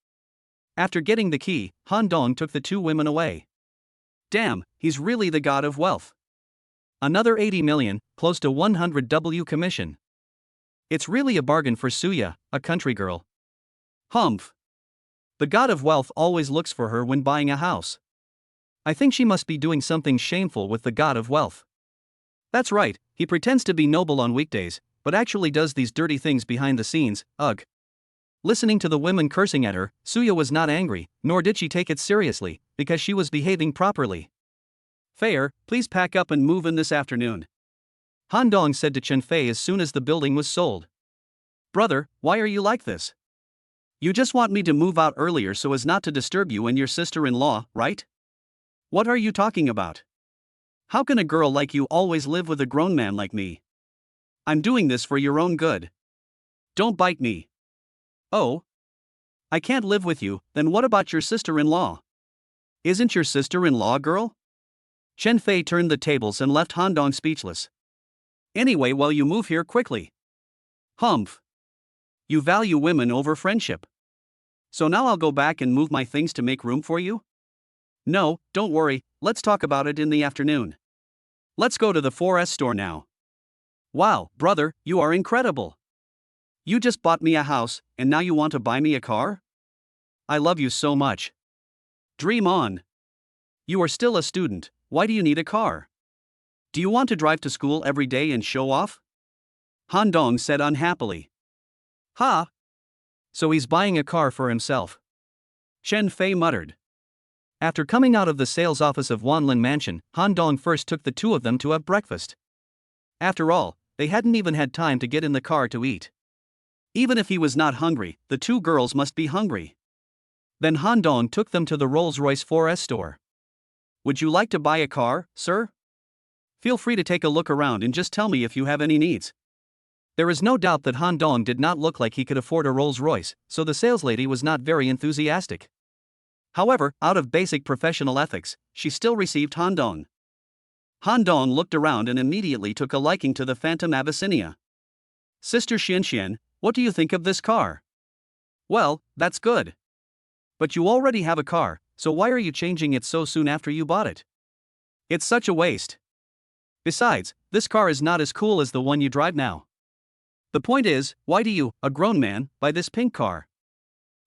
After getting the key, Han Dong took the two women away. Damn, he's really the god of wealth. Another 80 million, close to 100 W commission. It's really a bargain for Suya, a country girl. Humph. The god of wealth always looks for her when buying a house. I think she must be doing something shameful with the god of wealth. That's right, he pretends to be noble on weekdays, but actually does these dirty things behind the scenes, ugh. Listening to the women cursing at her, Suya was not angry, nor did she take it seriously, because she was behaving properly. Fair, please pack up and move in this afternoon. Han Dong said to Chen Fei as soon as the building was sold. Brother, why are you like this? You just want me to move out earlier so as not to disturb you and your sister-in-law, right? What are you talking about? How can a girl like you always live with a grown man like me? I'm doing this for your own good. Don't bite me. Oh? I can't live with you, then what about your sister-in-law? Isn't your sister-in-law a girl? Chen Fei turned the tables and left Han Dong speechless. Anyway, well, you move here quickly. Humph. You value women over friendship. So now I'll go back and move my things to make room for you? No, don't worry, let's talk about it in the afternoon. Let's go to the 4S store now. Wow, brother, you are incredible. You just bought me a house, and now you want to buy me a car? I love you so much. Dream on. You are still a student, why do you need a car? Do you want to drive to school every day and show off? Han Dong said unhappily. Ha! So he's buying a car for himself. Chen Fei muttered. After coming out of the sales office of Wanlin Mansion, Han Dong first took the two of them to have breakfast. After all, they hadn't even had time to get in the car to eat. Even if he was not hungry, the two girls must be hungry. Then Han Dong took them to the Rolls-Royce 4S store. Would you like to buy a car, sir? Feel free to take a look around and just tell me if you have any needs. There is no doubt that Han Dong did not look like he could afford a Rolls-Royce, so the saleslady was not very enthusiastic. However, out of basic professional ethics, she still received Han Dong. Han Dong looked around and immediately took a liking to the Phantom Abyssinia. Sister Xianxian, what do you think of this car? Well, that's good. But you already have a car, so why are you changing it so soon after you bought it? It's such a waste. Besides, this car is not as cool as the one you drive now. The point is, why do you, a grown man, buy this pink car?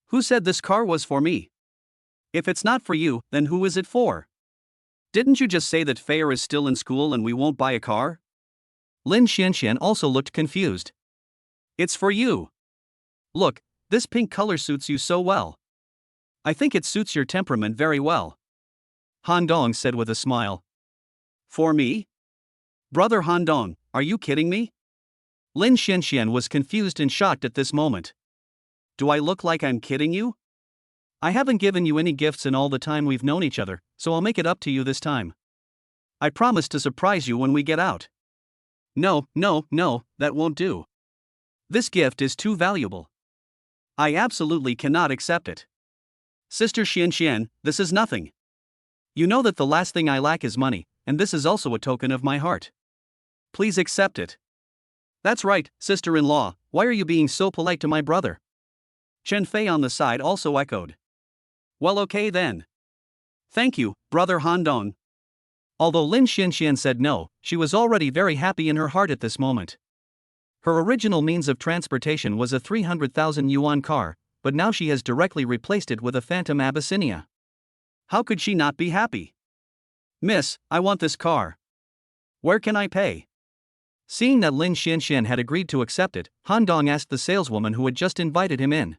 Who said this car was for me? If it's not for you, then who is it for? Didn't you just say that Fair is still in school and we won't buy a car? Lin Xianxian also looked confused. It's for you. Look, this pink color suits you so well. I think it suits your temperament very well. Han Dong said with a smile. For me? Brother Han Dong, are you kidding me? Lin Xianxian was confused and shocked at this moment. Do I look like I'm kidding you? I haven't given you any gifts in all the time we've known each other, so I'll make it up to you this time. I promise to surprise you when we get out. No, that won't do. This gift is too valuable. I absolutely cannot accept it. Sister Xianxian, this is nothing. You know that the last thing I lack is money, and this is also a token of my heart. Please accept it. That's right, sister-in-law, why are you being so polite to my brother? Chen Fei on the side also echoed. Well, okay then. Thank you, brother Han Dong. Although Lin Xianxian said no, she was already very happy in her heart at this moment. Her original means of transportation was a 300,000 yuan car, but now she has directly replaced it with a Phantom Abyssinia. How could she not be happy? Miss, I want this car. Where can I pay? Seeing that Lin Xianxian had agreed to accept it, Han Dong asked the saleswoman who had just invited him in.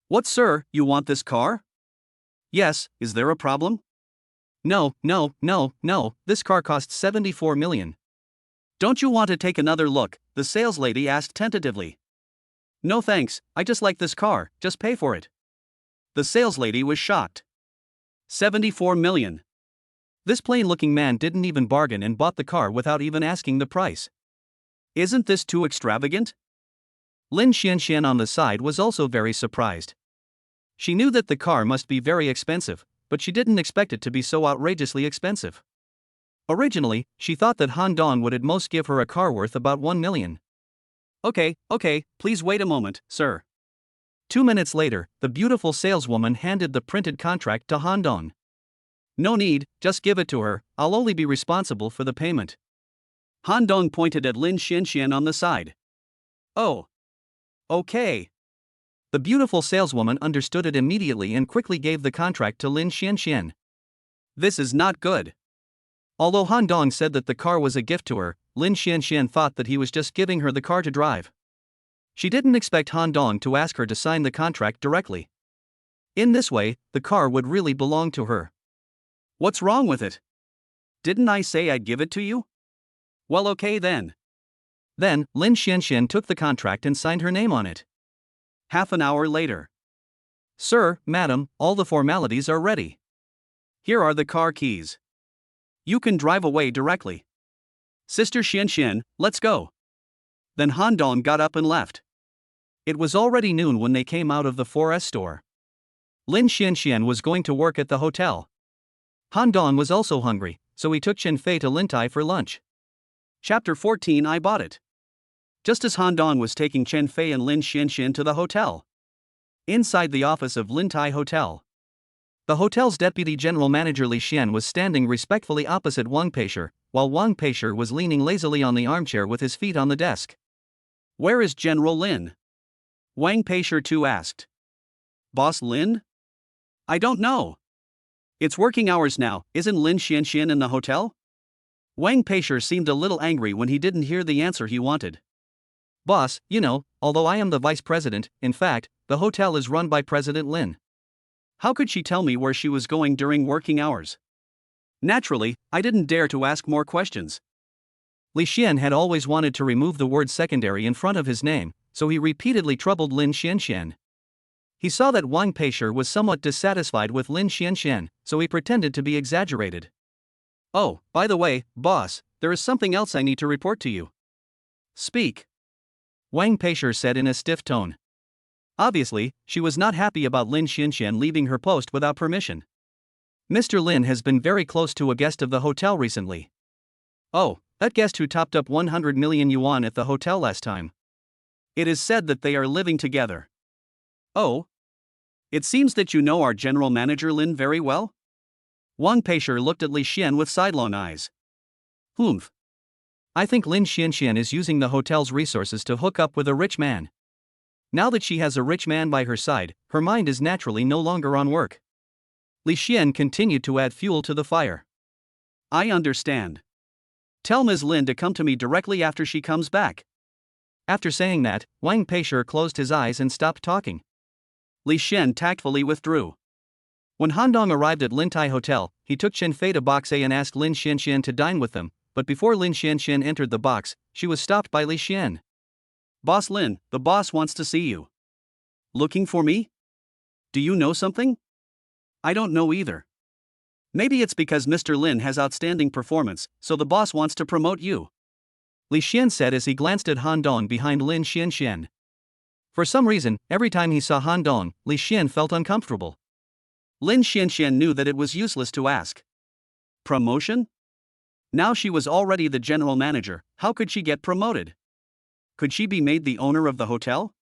What, sir, you want this car? Yes, is there a problem? No, this car costs 74 million. Don't you want to take another look? The saleslady asked tentatively. No thanks, I just like this car, just pay for it. The saleslady was shocked. 74 million. This plain-looking man didn't even bargain and bought the car without even asking the price. Isn't this too extravagant? Lin Xianxian on the side was also very surprised. She knew that the car must be very expensive, but she didn't expect it to be so outrageously expensive. Originally, she thought that Han Dong would at most give her a car worth about 1 million. Okay, please wait a moment, sir. 2 minutes later, the beautiful saleswoman handed the printed contract to Han Dong. No need, just give it to her, I'll only be responsible for the payment. Han Dong pointed at Lin Xianxian on the side. Oh. Okay. The beautiful saleswoman understood it immediately and quickly gave the contract to Lin Xianxian. This is not good. Although Han Dong said that the car was a gift to her, Lin Xianxian thought that he was just giving her the car to drive. She didn't expect Han Dong to ask her to sign the contract directly. In this way, the car would really belong to her. What's wrong with it? Didn't I say I'd give it to you? Well, okay then. Then, Lin Xianxian took the contract and signed her name on it. Half an hour later. Sir, madam, all the formalities are ready. Here are the car keys. You can drive away directly. Sister Xianxian, let's go. Then Han Dong got up and left. It was already noon when they came out of the 4S store. Lin Xianxian was going to work at the hotel. Han Dong was also hungry, so he took Chen Fei to Lintai for lunch. Chapter 14 I bought it. Just as Han Dong was taking Chen Fei and Lin Xianxian to the hotel. Inside the office of Lintai Hotel. The hotel's deputy general manager Li Xian was standing respectfully opposite Wang Peishi, while Wang Peishi was leaning lazily on the armchair with his feet on the desk. Where is General Lin? Wang Peisher too asked. Boss Lin? I don't know. It's working hours now, isn't Lin Xianxian in the hotel? Wang Peisher seemed a little angry when he didn't hear the answer he wanted. Boss, although I am the vice president, in fact, the hotel is run by President Lin. How could she tell me where she was going during working hours? Naturally, I didn't dare to ask more questions. Li Xian had always wanted to remove the word secondary in front of his name, so he repeatedly troubled Lin Xianxian. He saw that Wang Peisher was somewhat dissatisfied with Lin Xianxian, so he pretended to be exaggerated. Oh, by the way, boss, there is something else I need to report to you. Speak. Wang Peisher said in a stiff tone. Obviously, she was not happy about Lin Xianxian leaving her post without permission. Mr. Lin has been very close to a guest of the hotel recently. Oh, that guest who topped up 100 million yuan at the hotel last time. It is said that they are living together. Oh? It seems that you know our general manager Lin very well? Wang Peisher looked at Li Xian with sidelong eyes. Humph. I think Lin Xianxian is using the hotel's resources to hook up with a rich man. Now that she has a rich man by her side, her mind is naturally no longer on work. Li Xian continued to add fuel to the fire. I understand. Tell Ms. Lin to come to me directly after she comes back. After saying that, Wang Peisher closed his eyes and stopped talking. Li Xian tactfully withdrew. When Han Dong arrived at Lintai Hotel, he took Chen Fei to Box A and asked Lin Xianxian to dine with them, but before Lin Xianxian entered the box, she was stopped by Li Xian. Boss Lin, the boss wants to see you. Looking for me? Do you know something? I don't know either. Maybe it's because Mr. Lin has outstanding performance, so the boss wants to promote you. Li Xian said as he glanced at Han Dong behind Lin Xianxian. For some reason, every time he saw Han Dong, Li Xian felt uncomfortable. Lin Xianxian knew that it was useless to ask. Promotion? Now she was already the general manager, how could she get promoted? Could she be made the owner of the hotel?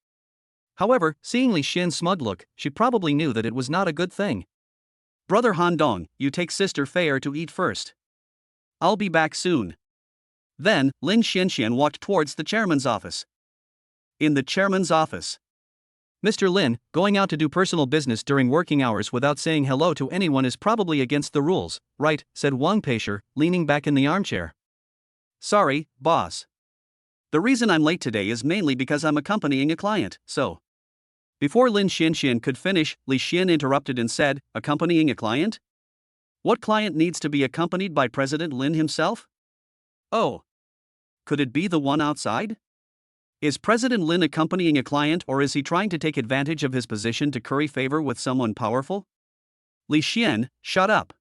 However, seeing Li Xian's smug look, she probably knew that it was not a good thing. Brother Han Dong, you take Sister Fei to eat first. I'll be back soon. Then, Lin Xianxian walked towards the chairman's office. In the chairman's office. Mr. Lin, going out to do personal business during working hours without saying hello to anyone is probably against the rules, right? Said Wang Peisher, leaning back in the armchair. Sorry, boss. The reason I'm late today is mainly because I'm accompanying a client, so. Before Lin Xianxian could finish, Li Xian interrupted and said, accompanying a client? What client needs to be accompanied by President Lin himself? Oh. Could it be the one outside? Is President Lin accompanying a client or is he trying to take advantage of his position to curry favor with someone powerful? Li Xian, shut up.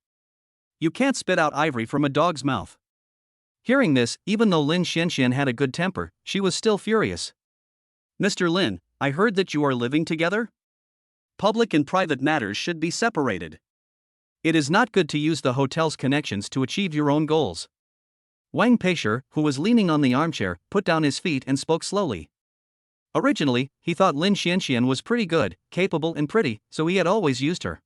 You can't spit out ivory from a dog's mouth. Hearing this, even though Lin Xianxian had a good temper, she was still furious. Mr. Lin, I heard that you are living together? Public and private matters should be separated. It is not good to use the hotel's connections to achieve your own goals. Wang Peisher, who was leaning on the armchair, put down his feet and spoke slowly. Originally, he thought Lin Xianxian was pretty good, capable and pretty, so he had always used her.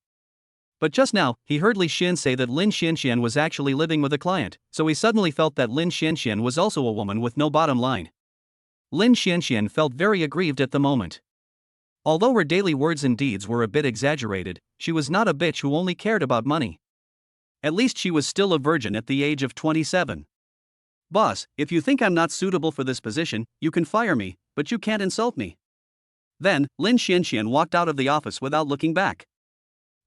But just now, he heard Li Xian say that Lin Xianxian was actually living with a client, so he suddenly felt that Lin Xianxian was also a woman with no bottom line. Lin Xianxian felt very aggrieved at the moment. Although her daily words and deeds were a bit exaggerated, she was not a bitch who only cared about money. At least she was still a virgin at the age of 27. Boss, if you think I'm not suitable for this position, you can fire me, but you can't insult me. Then, Lin Xianxian walked out of the office without looking back.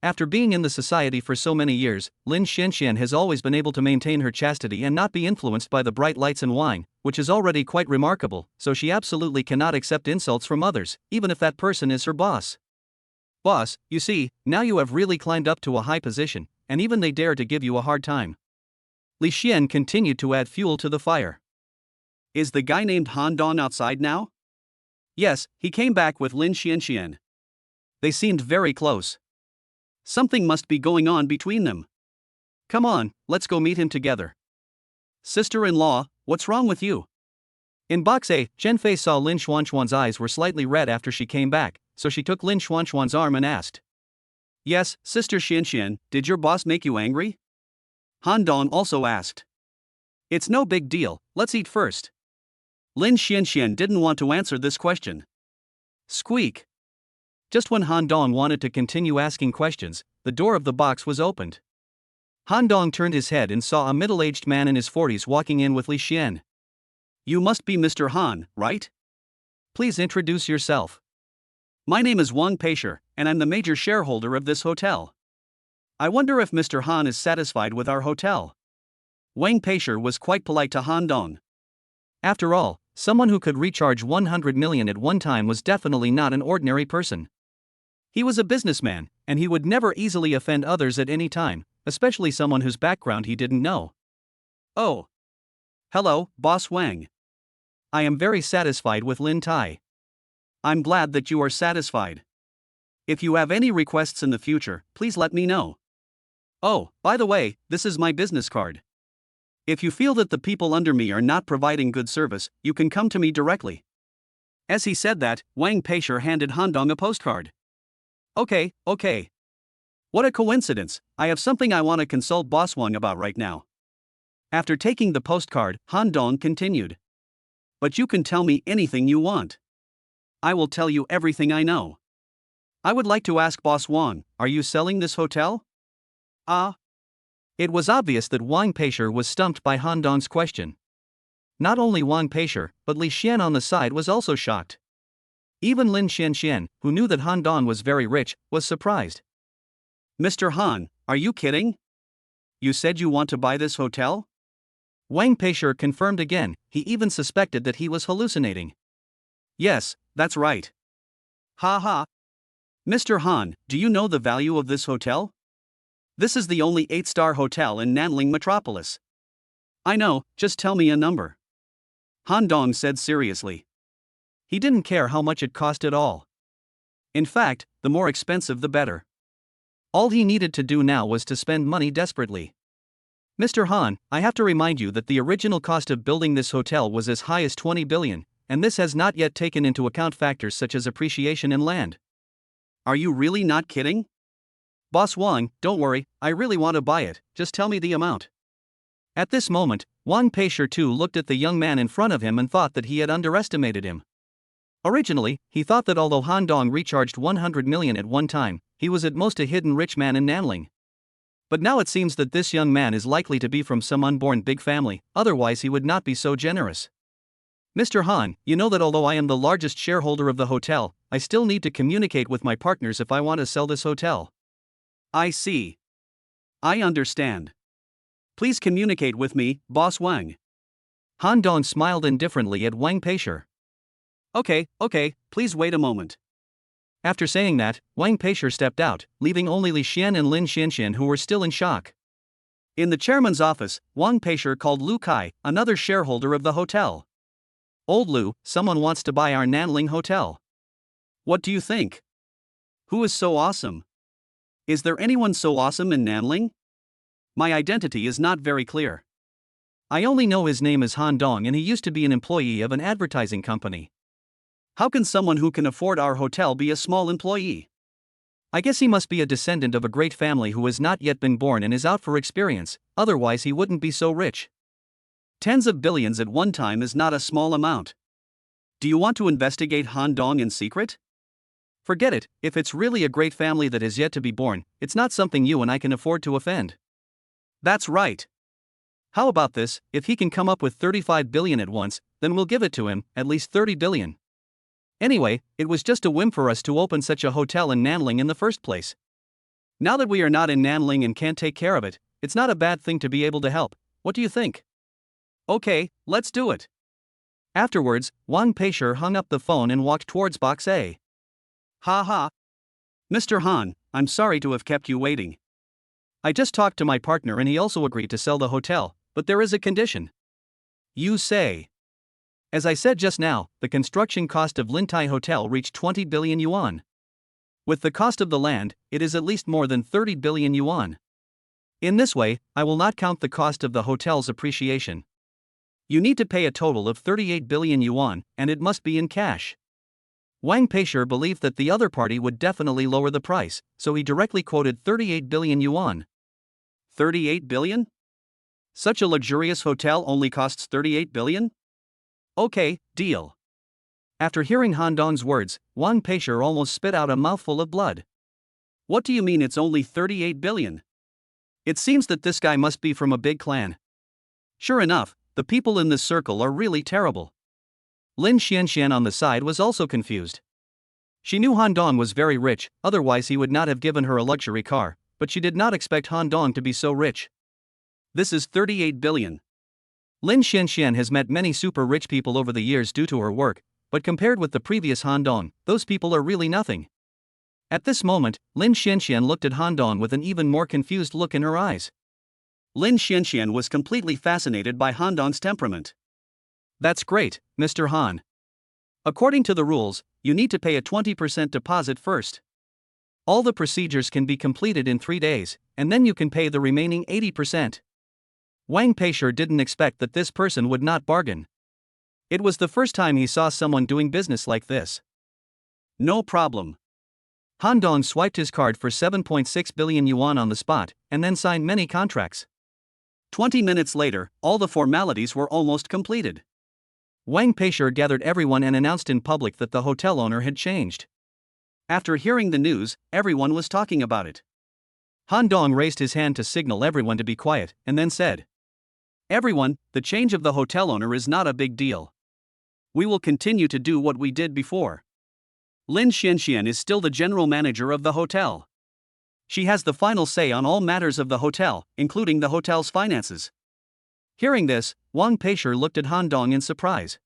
After being in the society for so many years, Lin Xianxian has always been able to maintain her chastity and not be influenced by the bright lights and wine, which is already quite remarkable, so she absolutely cannot accept insults from others, even if that person is her boss. Boss, you see, now you have really climbed up to a high position, and even they dare to give you a hard time. Li Xian continued to add fuel to the fire. Is the guy named Han Dong outside now? Yes, he came back with Lin Xianxian. They seemed very close. Something must be going on between them. Come on, let's go meet him together. Sister-in-law, what's wrong with you? In box A, Chen Fei saw Lin Xuanxuan's eyes were slightly red after she came back, so she took Lin Xuanxuan's arm and asked. Yes, Sister Xianxian, did your boss make you angry? Han Dong also asked. It's no big deal, let's eat first. Lin Xianxian didn't want to answer this question. Squeak. Just when Han Dong wanted to continue asking questions, the door of the box was opened. Han Dong turned his head and saw a middle-aged man in his 40s walking in with Li Xian. You must be Mr. Han, right? Please introduce yourself. My name is Wang Peishi, and I'm the major shareholder of this hotel. I wonder if Mr. Han is satisfied with our hotel. Wang Peishi was quite polite to Han Dong. After all, someone who could recharge 100 million at one time was definitely not an ordinary person. He was a businessman, and he would never easily offend others at any time, especially someone whose background he didn't know. Oh. Hello, Boss Wang. I am very satisfied with Lin Tai. I'm glad that you are satisfied. If you have any requests in the future, please let me know. Oh, by the way, this is my business card. If you feel that the people under me are not providing good service, you can come to me directly. As he said that, Wang Peishi handed Han Dong a postcard. Okay. What a coincidence, I have something I want to consult Boss Wang about right now. After taking the postcard, Han Dong continued. But you can tell me anything you want. I will tell you everything I know. I would like to ask Boss Wang, are you selling this hotel? It was obvious that Wang Peishi was stumped by Han Dong's question. Not only Wang Peishi, but Li Xian on the side was also shocked. Even Lin Xianxian, who knew that Han Dong was very rich, was surprised. Mr. Han, are you kidding? You said you want to buy this hotel? Wang Peishi confirmed again, he even suspected that he was hallucinating. Yes, that's right. Ha. Mr. Han, do you know the value of this hotel? This is the only 8-star hotel in Nanling Metropolis. I know, just tell me a number. Han Dong said seriously. He didn't care how much it cost at all. In fact, the more expensive the better. All he needed to do now was to spend money desperately. Mr. Han, I have to remind you that the original cost of building this hotel was as high as 20 billion, and this has not yet taken into account factors such as appreciation in land. Are you really not kidding? Boss Wang, don't worry, I really want to buy it, just tell me the amount. At this moment, Wang Peishi too looked at the young man in front of him and thought that he had underestimated him. Originally, he thought that although Han Dong recharged 100 million at one time, he was at most a hidden rich man in Nanling. But now it seems that this young man is likely to be from some unborn big family, otherwise he would not be so generous. Mr. Han, you know that although I am the largest shareholder of the hotel, I still need to communicate with my partners if I want to sell this hotel. I see. I understand. Please communicate with me, Boss Wang. Han Dong smiled indifferently at Wang Peishi. Okay, please wait a moment. After saying that, Wang Peishi stepped out, leaving only Li Xian and Lin Xianxian who were still in shock. In the chairman's office, Wang Peishi called Lu Kai, another shareholder of the hotel. Old Lu, someone wants to buy our Nanling hotel. What do you think? Who is so awesome? Is there anyone so awesome in Nanling? My identity is not very clear. I only know his name is Han Dong and he used to be an employee of an advertising company. How can someone who can afford our hotel be a small employee? I guess he must be a descendant of a great family who has not yet been born and is out for experience, otherwise he wouldn't be so rich. Tens of billions at one time is not a small amount. Do you want to investigate Han Dong in secret? Forget it, if it's really a great family that is yet to be born, it's not something you and I can afford to offend. That's right. How about this, if he can come up with 35 billion at once, then we'll give it to him, at least 30 billion. Anyway, it was just a whim for us to open such a hotel in Nanling in the first place. Now that we are not in Nanling and can't take care of it, it's not a bad thing to be able to help. What do you think? Okay, let's do it. Afterwards, Wang Peishi hung up the phone and walked towards Box A. Ha. Mr. Han, I'm sorry to have kept you waiting. I just talked to my partner and he also agreed to sell the hotel, but there is a condition. You say? As I said just now, the construction cost of Lin Tai Hotel reached 20 billion yuan. With the cost of the land, it is at least more than 30 billion yuan. In this way, I will not count the cost of the hotel's appreciation. You need to pay a total of 38 billion yuan, and it must be in cash. Wang Peishi believed that the other party would definitely lower the price, so he directly quoted 38 billion yuan. 38 billion? Such a luxurious hotel only costs 38 billion? Okay, deal. After hearing Han Dong's words, Wang Peishi almost spit out a mouthful of blood. What do you mean it's only 38 billion? It seems that this guy must be from a big clan. Sure enough, the people in this circle are really terrible. Lin Xianxian on the side was also confused. She knew Han Dong was very rich, otherwise he would not have given her a luxury car, but she did not expect Han Dong to be so rich. This is 38 billion. Lin Xianxian has met many super rich people over the years due to her work, but compared with the previous Han Dong, those people are really nothing. At this moment, Lin Xianxian looked at Han Dong with an even more confused look in her eyes. Lin Xianxian was completely fascinated by Han Dong's temperament. That's great, Mr. Han. According to the rules, you need to pay a 20% deposit first. All the procedures can be completed in 3 days, and then you can pay the remaining 80%. Wang Peishi didn't expect that this person would not bargain. It was the first time he saw someone doing business like this. No problem. Han Dong swiped his card for 7.6 billion yuan on the spot, and then signed many contracts. 20 minutes later, all the formalities were almost completed. Wang Peishi gathered everyone and announced in public that the hotel owner had changed. After hearing the news, everyone was talking about it. Han Dong raised his hand to signal everyone to be quiet, and then said, "Everyone, the change of the hotel owner is not a big deal. We will continue to do what we did before. Lin Xianxian is still the general manager of the hotel. She has the final say on all matters of the hotel, including the hotel's finances." Hearing this, Wang Peishi looked at Han Dong in surprise.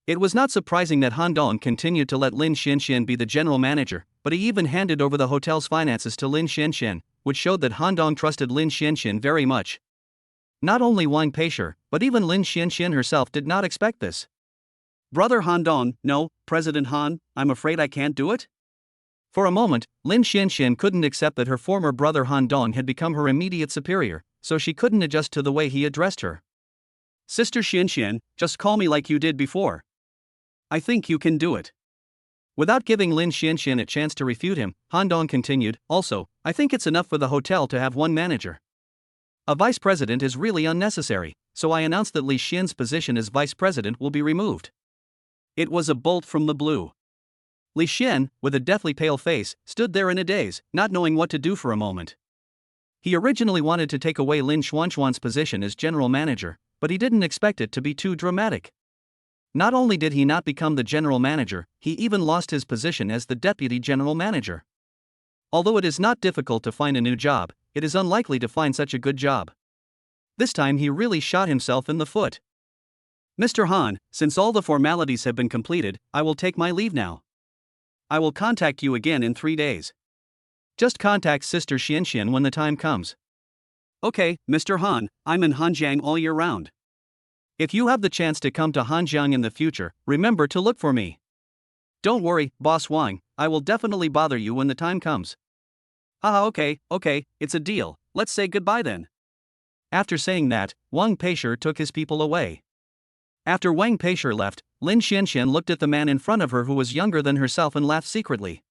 It was not surprising that Han Dong continued to let Lin Xianxian be the general manager, but he even handed over the hotel's finances to Lin Xianxian, which showed that Han Dong trusted Lin Xianxian very much. Not only Wang Peishi, but even Lin Xianxian herself did not expect this. "Brother Han Dong, no, President Han, I'm afraid I can't do it?" For a moment, Lin Xianxian couldn't accept that her former brother Han Dong had become her immediate superior, so she couldn't adjust to the way he addressed her. "Sister Xianxian, just call me like you did before. I think you can do it." Without giving Lin Xianxian a chance to refute him, Han Dong continued, "Also, I think it's enough for the hotel to have one manager. A vice president is really unnecessary, so I announced that Li Xian's position as vice president will be removed." It was a bolt from the blue. Li Xian, with a deathly pale face, stood there in a daze, not knowing what to do for a moment. He originally wanted to take away Lin Xuanxuan's position as general manager, but he didn't expect it to be too dramatic. Not only did he not become the general manager, he even lost his position as the deputy general manager. Although it is not difficult to find a new job, it is unlikely to find such a good job. This time he really shot himself in the foot. "Mr. Han, since all the formalities have been completed, I will take my leave now. I will contact you again in 3 days. Just contact Sister Xianxian when the time comes." "Okay, Mr. Han, I'm in Hanjiang all year round. If you have the chance to come to Hanjiang in the future, remember to look for me." "Don't worry, Boss Wang, I will definitely bother you when the time comes." "Ah, okay, it's a deal, let's say goodbye then." After saying that, Wang Peishi took his people away. After Wang Peishi left, Lin Xianxian looked at the man in front of her who was younger than herself and laughed secretly.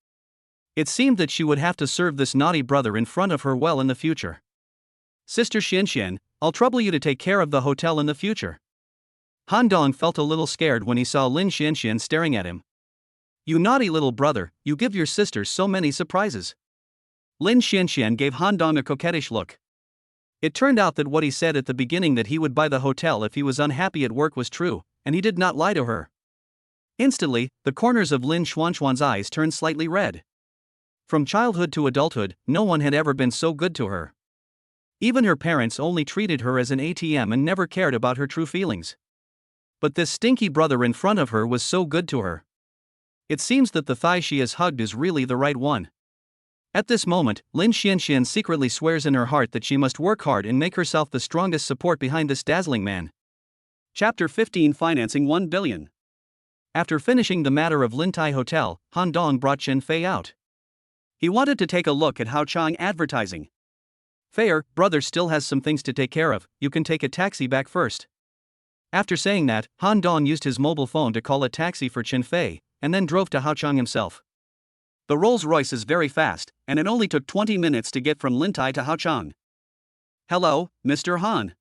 It seemed that she would have to serve this naughty brother in front of her well in the future. "Sister Xianxian, I'll trouble you to take care of the hotel in the future." Han Dong felt a little scared when he saw Lin Xianxian staring at him. "You naughty little brother, you give your sister so many surprises." Lin Xianxian gave Han Dong a coquettish look. It turned out that what he said at the beginning that he would buy the hotel if he was unhappy at work was true, and he did not lie to her. Instantly, the corners of Lin Xuanxuan's eyes turned slightly red. From childhood to adulthood, no one had ever been so good to her. Even her parents only treated her as an ATM and never cared about her true feelings. But this stinky brother in front of her was so good to her. It seems that the thigh she has hugged is really the right one. At this moment, Lin Xianxian secretly swears in her heart that she must work hard and make herself the strongest support behind this dazzling man. Chapter 15, Financing 1 billion. After finishing the matter of Lintai Hotel, Han Dong brought Chen Fei out. He wanted to take a look at Haochang advertising. "Fair, brother still has some things to take care of, you can take a taxi back first." After saying that, Han Dong used his mobile phone to call a taxi for Chen Fei, and then drove to Haochang himself. The Rolls-Royce is very fast, and it only took 20 minutes to get from Lintai to Haochang. "Hello, Mr. Han."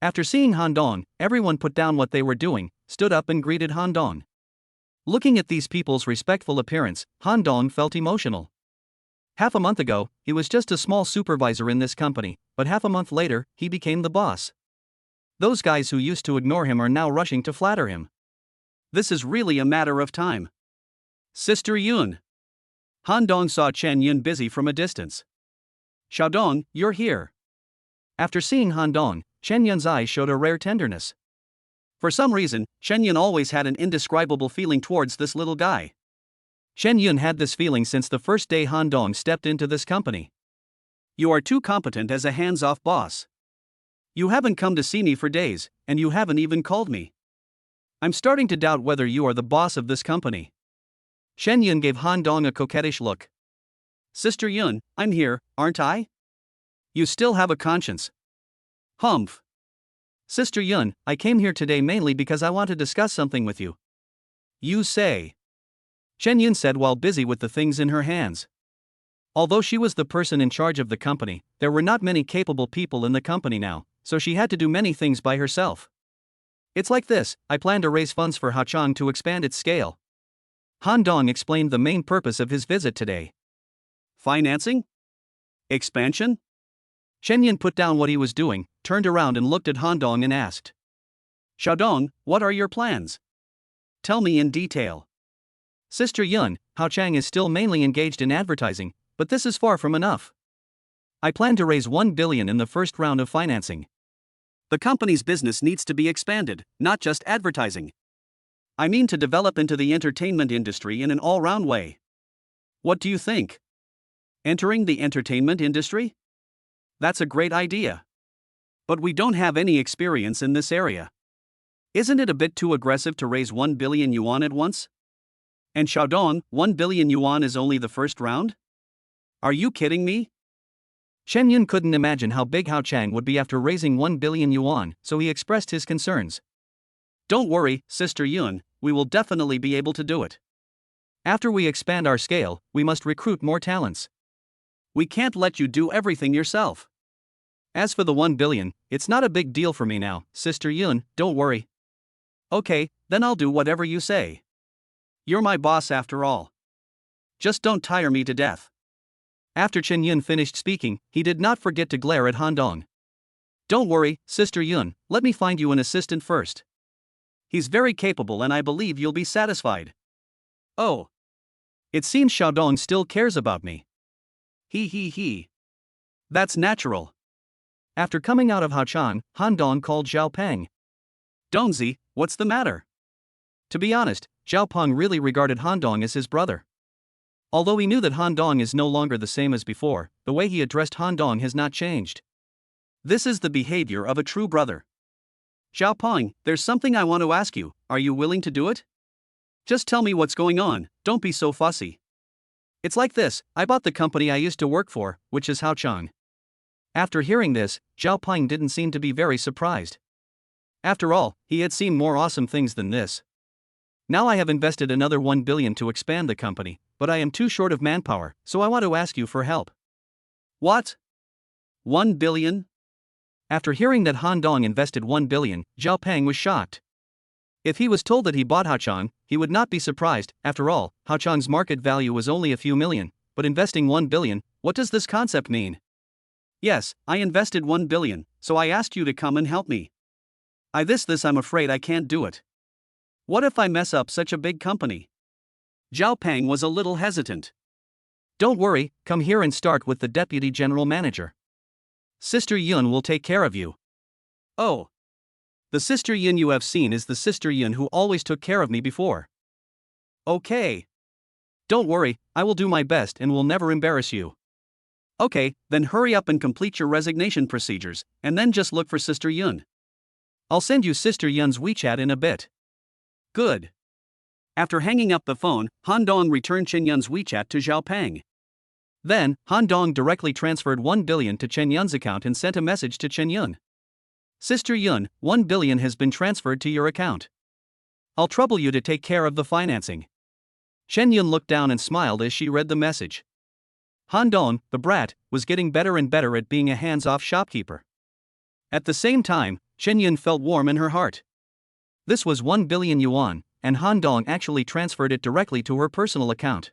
After seeing Han Dong, everyone put down what they were doing, stood up and greeted Han Dong. Looking at these people's respectful appearance, Han Dong felt emotional. Half a month ago, he was just a small supervisor in this company, but half a month later, he became the boss. Those guys who used to ignore him are now rushing to flatter him. This is really a matter of time. Sister Yun. Han Dong saw Chen Yun busy from a distance. Xiaodong, you're here. After seeing Han Dong, Chen Yun's eyes showed a rare tenderness. For some reason, Chen Yun always had an indescribable feeling towards this little guy. Chen Yun had this feeling since the first day Han Dong stepped into this company. You are too competent as a hands-off boss. You haven't come to see me for days, and you haven't even called me. I'm starting to doubt whether you are the boss of this company. Chen Yun gave Han Dong a coquettish look. Sister Yun, I'm here, aren't I? You still have a conscience. Humph. Sister Yun, I came here today mainly because I want to discuss something with you. You say? Chen Yun said while busy with the things in her hands. Although she was the person in charge of the company, there were not many capable people in the company now, so she had to do many things by herself. It's like this, I plan to raise funds for Hachang to expand its scale. Han Dong explained the main purpose of his visit today. Financing? Expansion? Chen Yun put down what he was doing, turned around and looked at Han Dong and asked. Xiaodong, what are your plans? Tell me in detail. Sister Yun, Hachang is still mainly engaged in advertising, but this is far from enough. I plan to raise 1 billion in the first round of financing. The company's business needs to be expanded, not just advertising. I mean to develop into the entertainment industry in an all-round way. What do you think? Entering the entertainment industry? That's a great idea. But we don't have any experience in this area. Isn't it a bit too aggressive to raise 1 billion yuan at once? And Xiaodong, 1 billion yuan is only the first round? Are you kidding me? Chen Yun couldn't imagine how big Hachang would be after raising 1 billion yuan, so he expressed his concerns. Don't worry, Sister Yun, we will definitely be able to do it. After we expand our scale, we must recruit more talents. We can't let you do everything yourself. As for the 1 billion, it's not a big deal for me now, Sister Yun, don't worry. Okay, then I'll do whatever you say. You're my boss after all. Just don't tire me to death. After Chen Yun finished speaking, he did not forget to glare at Han Dong. Don't worry, Sister Yun, let me find you an assistant first. He's very capable and I believe you'll be satisfied. Oh. It seems Xiaodong still cares about me. He. That's natural. After coming out of Hachang, Han Dong called Zhao Peng. Dongzi, what's the matter? To be honest, Zhao Peng really regarded Han Dong as his brother. Although he knew that Han Dong is no longer the same as before, the way he addressed Han Dong has not changed. This is the behavior of a true brother. Zhao Peng, there's something I want to ask you, are you willing to do it? Just tell me what's going on, don't be so fussy. It's like this, I bought the company I used to work for, which is Hachang. After hearing this, Zhao Peng didn't seem to be very surprised. After all, he had seen more awesome things than this. Now I have invested another 1 billion to expand the company, but I am too short of manpower, so I want to ask you for help. What? 1 billion? After hearing that Han Dong invested 1 billion, Zhao Peng was shocked. If he was told that he bought Hachang, he would not be surprised. After all, Hachang's market value was only a few million, but investing 1 billion, what does this concept mean? Yes, I invested 1 billion, so I asked you to come and help me. I'm afraid I can't do it. What if I mess up such a big company? Zhao Peng was a little hesitant. Don't worry, come here and start with the deputy general manager. Sister Yun will take care of you. Oh. The Sister Yun you have seen is the Sister Yun who always took care of me before. Okay. Don't worry, I will do my best and will never embarrass you. Okay, then hurry up and complete your resignation procedures, and then just look for Sister Yun. I'll send you Sister Yun's WeChat in a bit. Good. After hanging up the phone, Han Dong returned Chen Yun's WeChat to Zhao Peng. Then, Han Dong directly transferred 1 billion to Chen Yun's account and sent a message to Chen Yun. Sister Yun, 1 billion has been transferred to your account. I'll trouble you to take care of the financing. Chen Yun looked down and smiled as she read the message. Han Dong, the brat, was getting better and better at being a hands-off shopkeeper. At the same time, Chen Yun felt warm in her heart. This was 1 billion yuan, and Han Dong actually transferred it directly to her personal account.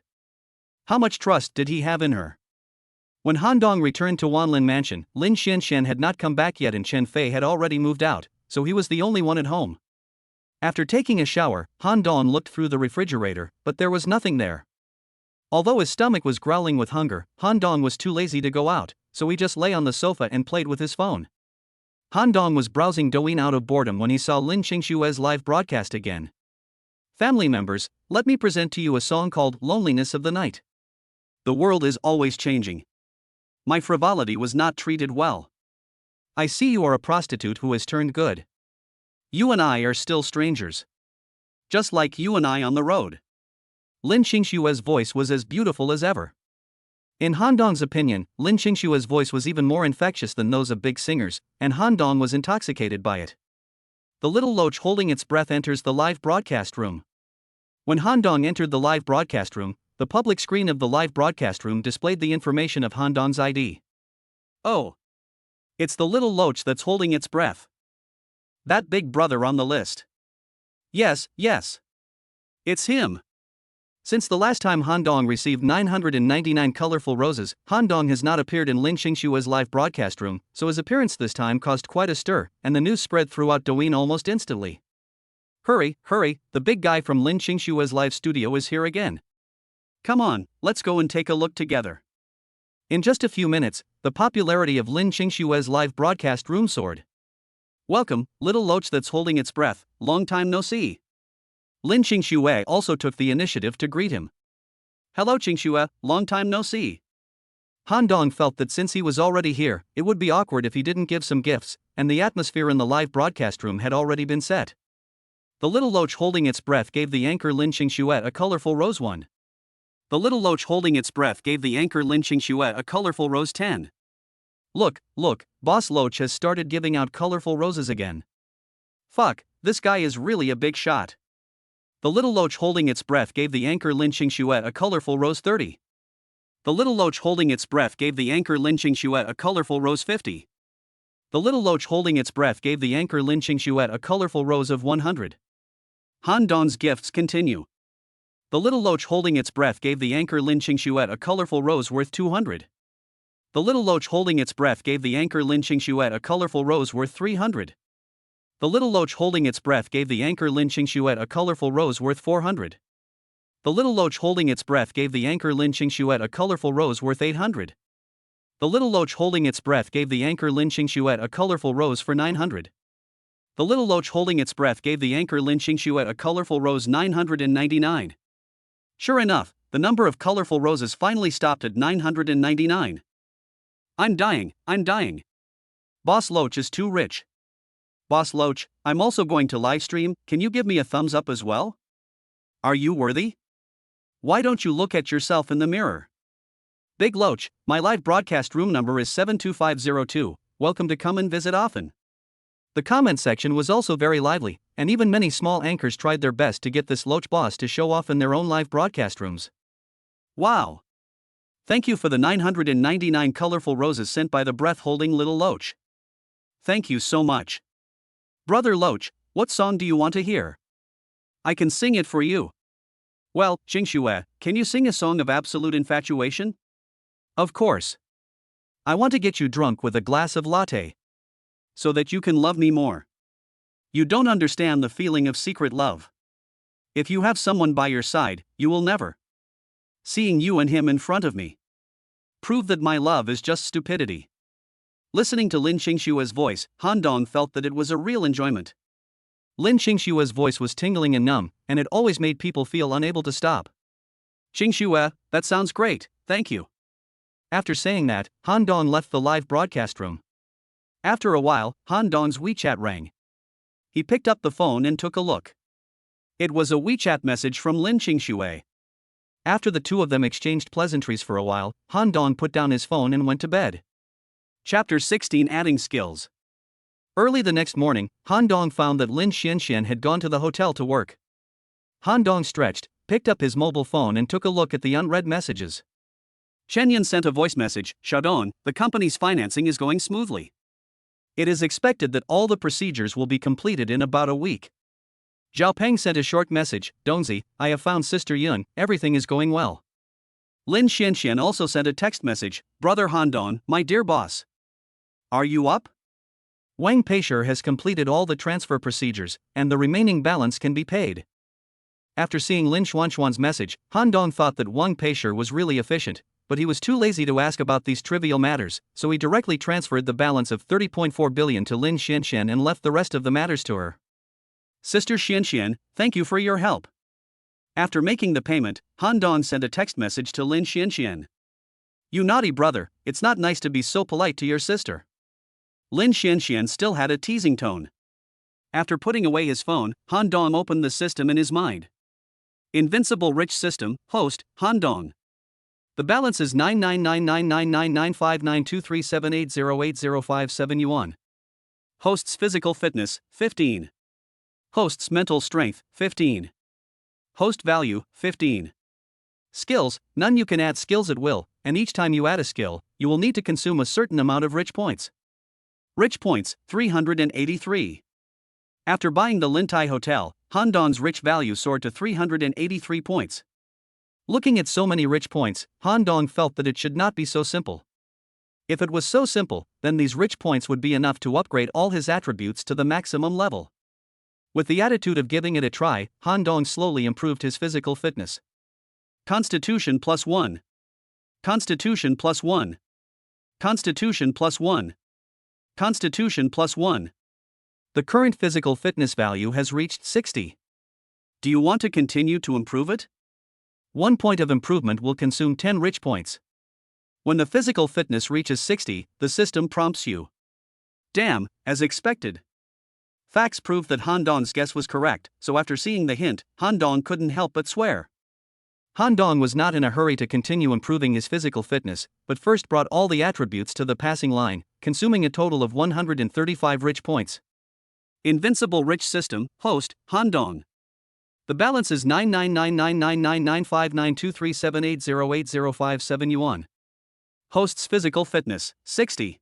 How much trust did he have in her? When Han Dong returned to Wanlin Mansion, Lin Xianxian had not come back yet and Chen Fei had already moved out, so he was the only one at home. After taking a shower, Han Dong looked through the refrigerator, but there was nothing there. Although his stomach was growling with hunger, Han Dong was too lazy to go out, so he just lay on the sofa and played with his phone. Han Dong was browsing Douyin out of boredom when he saw Lin Qingshue's live broadcast again. Family members, let me present to you a song called Loneliness of the Night. The world is always changing. My frivolity was not treated well. I see you are a prostitute who has turned good. You and I are still strangers. Just like you and I on the road. Lin Qingshue's voice was as beautiful as ever. In Han Dong's opinion, Lin Qingshue's voice was even more infectious than those of big singers, and Han Dong was intoxicated by it. The little loach holding its breath enters the live broadcast room. When Han Dong entered the live broadcast room, the public screen of the live broadcast room displayed the information of Han Dong's ID. Oh. It's the little loach that's holding its breath. That big brother on the list. Yes. It's him. Since the last time Han Dong received 999 colorful roses, Han Dong has not appeared in Lin Qingshue's live broadcast room, so his appearance this time caused quite a stir, and the news spread throughout Douyin almost instantly. Hurry, the big guy from Lin Qingshue's live studio is here again. Come on, let's go and take a look together. In just a few minutes, the popularity of Lin Qingshue's live broadcast room soared. Welcome, little loach that's holding its breath, long time no see. Lin Qingxue also took the initiative to greet him. Hello Qingxue, long time no see. Han Dong felt that since he was already here, it would be awkward if he didn't give some gifts, and the atmosphere in the live broadcast room had already been set. The little loach holding its breath gave the anchor Lin Qingxue a colorful rose 1. The little loach holding its breath gave the anchor Lin Qingxue a colorful rose 10. Look, Boss Loach has started giving out colorful roses again. Fuck, this guy is really a big shot. The little loach holding its breath gave the anchor Lin Qingxue a colorful rose 30. The little loach holding its breath gave the anchor Lin Qingxue a colorful rose 50. The little loach holding its breath gave the anchor Lin Qingxue a colorful rose of 100. Han Dong's gifts continue. The little loach holding its breath gave the anchor Lin Qingxue a colorful rose worth 200. The little loach holding its breath gave the anchor Lin Qingxue a colorful rose worth 300. The little loach holding its breath gave the anchor Lin Qingxue a colorful rose worth 400. The little loach holding its breath gave the anchor Lin Qingxue a colorful rose worth 800. The little loach holding its breath gave the anchor Lin Qingxue a colorful rose for 900. The little loach holding its breath gave the anchor Lin Qingxue a colorful rose 999. Sure enough, the number of colorful roses finally stopped at 999. I'm dying. Boss Loach is too rich. Boss Loach, I'm also going to livestream, can you give me a thumbs up as well? Are you worthy? Why don't you look at yourself in the mirror? Big Loach, my live broadcast room number is 72502, welcome to come and visit often. The comment section was also very lively, and even many small anchors tried their best to get this Loach boss to show off in their own live broadcast rooms. Wow! Thank you for the 999 colorful roses sent by the breath-holding little Loach. Thank you so much. Brother Loach, what song do you want to hear? I can sing it for you. Well, Qingxue, can you sing a song of absolute infatuation? Of course. I want to get you drunk with a glass of latte. So that you can love me more. You don't understand the feeling of secret love. If you have someone by your side, you will never. Seeing you and him in front of me. Prove that my love is just stupidity. Listening to Lin Qingshue's voice, Han Dong felt that it was a real enjoyment. Lin Qingshue's voice was tingling and numb, and it always made people feel unable to stop. Qingxue, that sounds great, thank you. After saying that, Han Dong left the live broadcast room. After a while, Han Dong's WeChat rang. He picked up the phone and took a look. It was a WeChat message from Lin Qingxue. After the two of them exchanged pleasantries for a while, Han Dong put down his phone and went to bed. Chapter 16 Adding Skills. Early the next morning, Han Dong found that Lin Xianxian had gone to the hotel to work. Han Dong stretched, picked up his mobile phone and took a look at the unread messages. Chen sent a voice message, Shadong, the company's financing is going smoothly. It is expected that all the procedures will be completed in about a week. Zhao Peng sent a short message, Donzi, I have found Sister Yun, everything is going well. Lin Xianxian also sent a text message, Brother Han, my dear boss. Are you up? Wang Peishi has completed all the transfer procedures, and the remaining balance can be paid. After seeing Lin Xuanxuan's message, Han Dong thought that Wang Peishi was really efficient, but he was too lazy to ask about these trivial matters, so he directly transferred the balance of 30.4 billion to Lin Xianxian and left the rest of the matters to her. Sister Xianxian, thank you for your help. After making the payment, Han Dong sent a text message to Lin Xianxian. You naughty brother, it's not nice to be so polite to your sister. Lin Xianxian still had a teasing tone. After putting away his phone, Han Dong opened the system in his mind. Invincible Rich System, host, Han Dong. The balance is 99999959237808057 yuan. Host's physical fitness, 15. Host's mental strength, 15. Host value, 15. Skills, none. You can add skills at will, and each time you add a skill, you will need to consume a certain amount of rich points. Rich points, 383. After buying the Lintai Hotel, Han Dong's rich value soared to 383 points. Looking at so many rich points, Han Dong felt that it should not be so simple. If it was so simple, then these rich points would be enough to upgrade all his attributes to the maximum level. With the attitude of giving it a try, Han Dong slowly improved his physical fitness. Constitution +1. Constitution +1. Constitution +1. Constitution +1. The current physical fitness value has reached 60. Do you want to continue to improve it? 1 point of improvement will consume 10 rich points. When the physical fitness reaches 60, the system prompts you. Damn, as expected. Facts prove that Han Dong's guess was correct, so after seeing the hint, Han Dong couldn't help but swear. Han Dong was not in a hurry to continue improving his physical fitness, but first brought all the attributes to the passing line, consuming a total of 135 rich points. Invincible Rich System, host, Han Dong. The balance is 99999959237808057 yuan. Host's physical fitness, 60.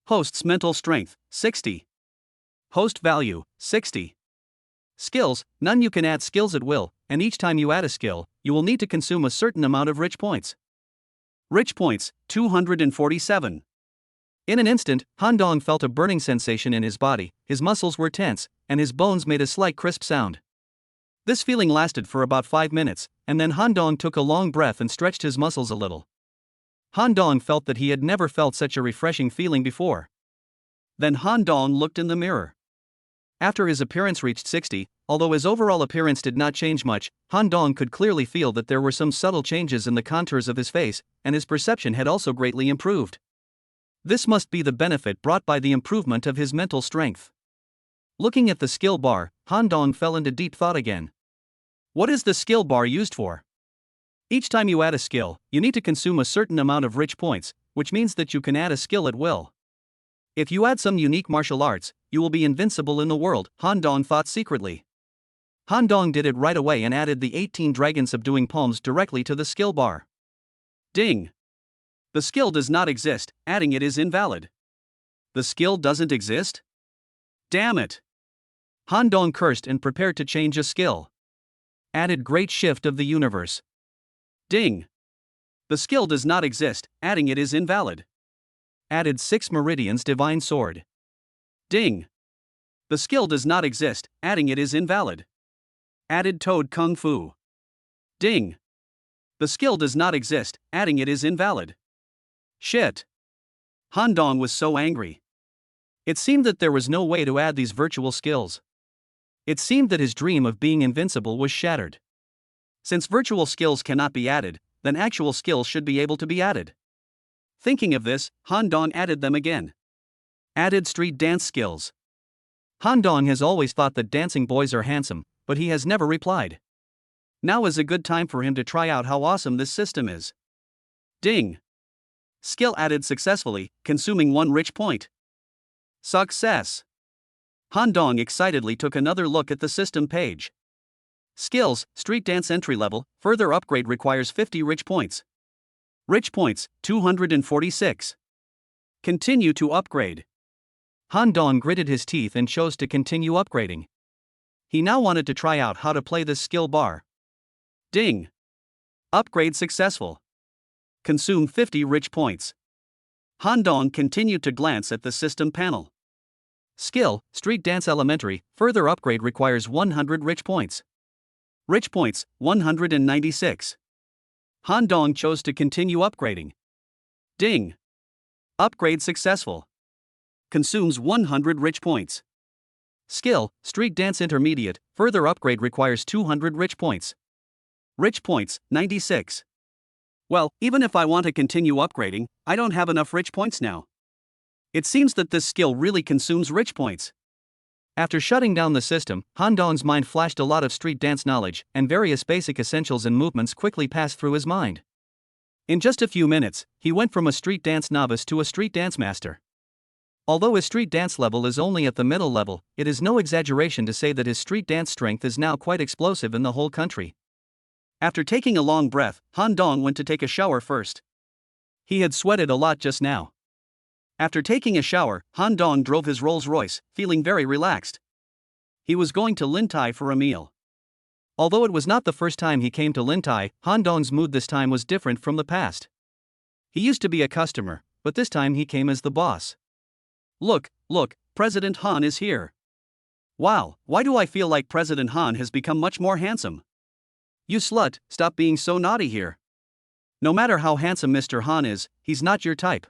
Host's mental strength, 60. Host value, 60. Skills, none. You can add skills at will, and each time you add a skill, you will need to consume a certain amount of rich points. Rich points, 247. In an instant, Han Dong felt a burning sensation in his body, his muscles were tense, and his bones made a slight crisp sound. This feeling lasted for about 5 minutes, and then Han Dong took a long breath and stretched his muscles a little. Han Dong felt that he had never felt such a refreshing feeling before. Then Han Dong looked in the mirror. After his appearance reached 60, although his overall appearance did not change much, Han Dong could clearly feel that there were some subtle changes in the contours of his face, and his perception had also greatly improved. This must be the benefit brought by the improvement of his mental strength. Looking at the skill bar, Han Dong fell into deep thought again. What is the skill bar used for? Each time you add a skill, you need to consume a certain amount of rich points, which means that you can add a skill at will. If you add some unique martial arts, you will be invincible in the world, Han Dong thought secretly. Han Dong did it right away and added the 18 dragon subduing palms directly to the skill bar. Ding! The skill does not exist, adding it is invalid. The skill doesn't exist? Damn it! Han Dong cursed and prepared to change a skill. Added Great Shift of the Universe. Ding! The skill does not exist, adding it is invalid. Added 6 Meridians Divine Sword. Ding! The skill does not exist, adding it is invalid. Added Toad Kung Fu. Ding! The skill does not exist, adding it is invalid. Shit! Han Dong was so angry. It seemed that there was no way to add these virtual skills. It seemed that his dream of being invincible was shattered. Since virtual skills cannot be added, then actual skills should be able to be added. Thinking of this, Han Dong added them again. Added street dance skills. Han Dong has always thought that dancing boys are handsome, but he has never replied. Now is a good time for him to try out how awesome this system is. Ding! Skill added successfully, consuming 1 rich point. Success! Han Dong excitedly took another look at the system page. Skills, street dance entry level, further upgrade requires 50 rich points. Rich points, 246. Continue to upgrade. Han Dong gritted his teeth and chose to continue upgrading. He now wanted to try out how to play this skill bar. Ding! Upgrade successful. Consume 50 rich points. Han Dong continued to glance at the system panel. Skill, Street Dance Elementary, further upgrade requires 100 rich points. Rich points, 196. Han Dong chose to continue upgrading. Ding! Upgrade successful. Consumes 100 rich points. Skill, Street Dance Intermediate, further upgrade requires 200 rich points. Rich points, 96. Well, even if I want to continue upgrading, I don't have enough rich points now. It seems that this skill really consumes rich points. After shutting down the system, Han Dong's mind flashed a lot of street dance knowledge, and various basic essentials and movements quickly passed through his mind. In just a few minutes, he went from a street dance novice to a street dance master. Although his street dance level is only at the middle level, it is no exaggeration to say that his street dance strength is now quite explosive in the whole country. After taking a long breath, Han Dong went to take a shower first. He had sweated a lot just now. After taking a shower, Han Dong drove his Rolls-Royce, feeling very relaxed. He was going to Lin Tai for a meal. Although it was not the first time he came to Lin Tai, Han Dong's mood this time was different from the past. He used to be a customer, but this time he came as the boss. Look, President Han is here. Wow, why do I feel like President Han has become much more handsome? You slut, stop being so naughty here. No matter how handsome Mr. Han is, he's not your type.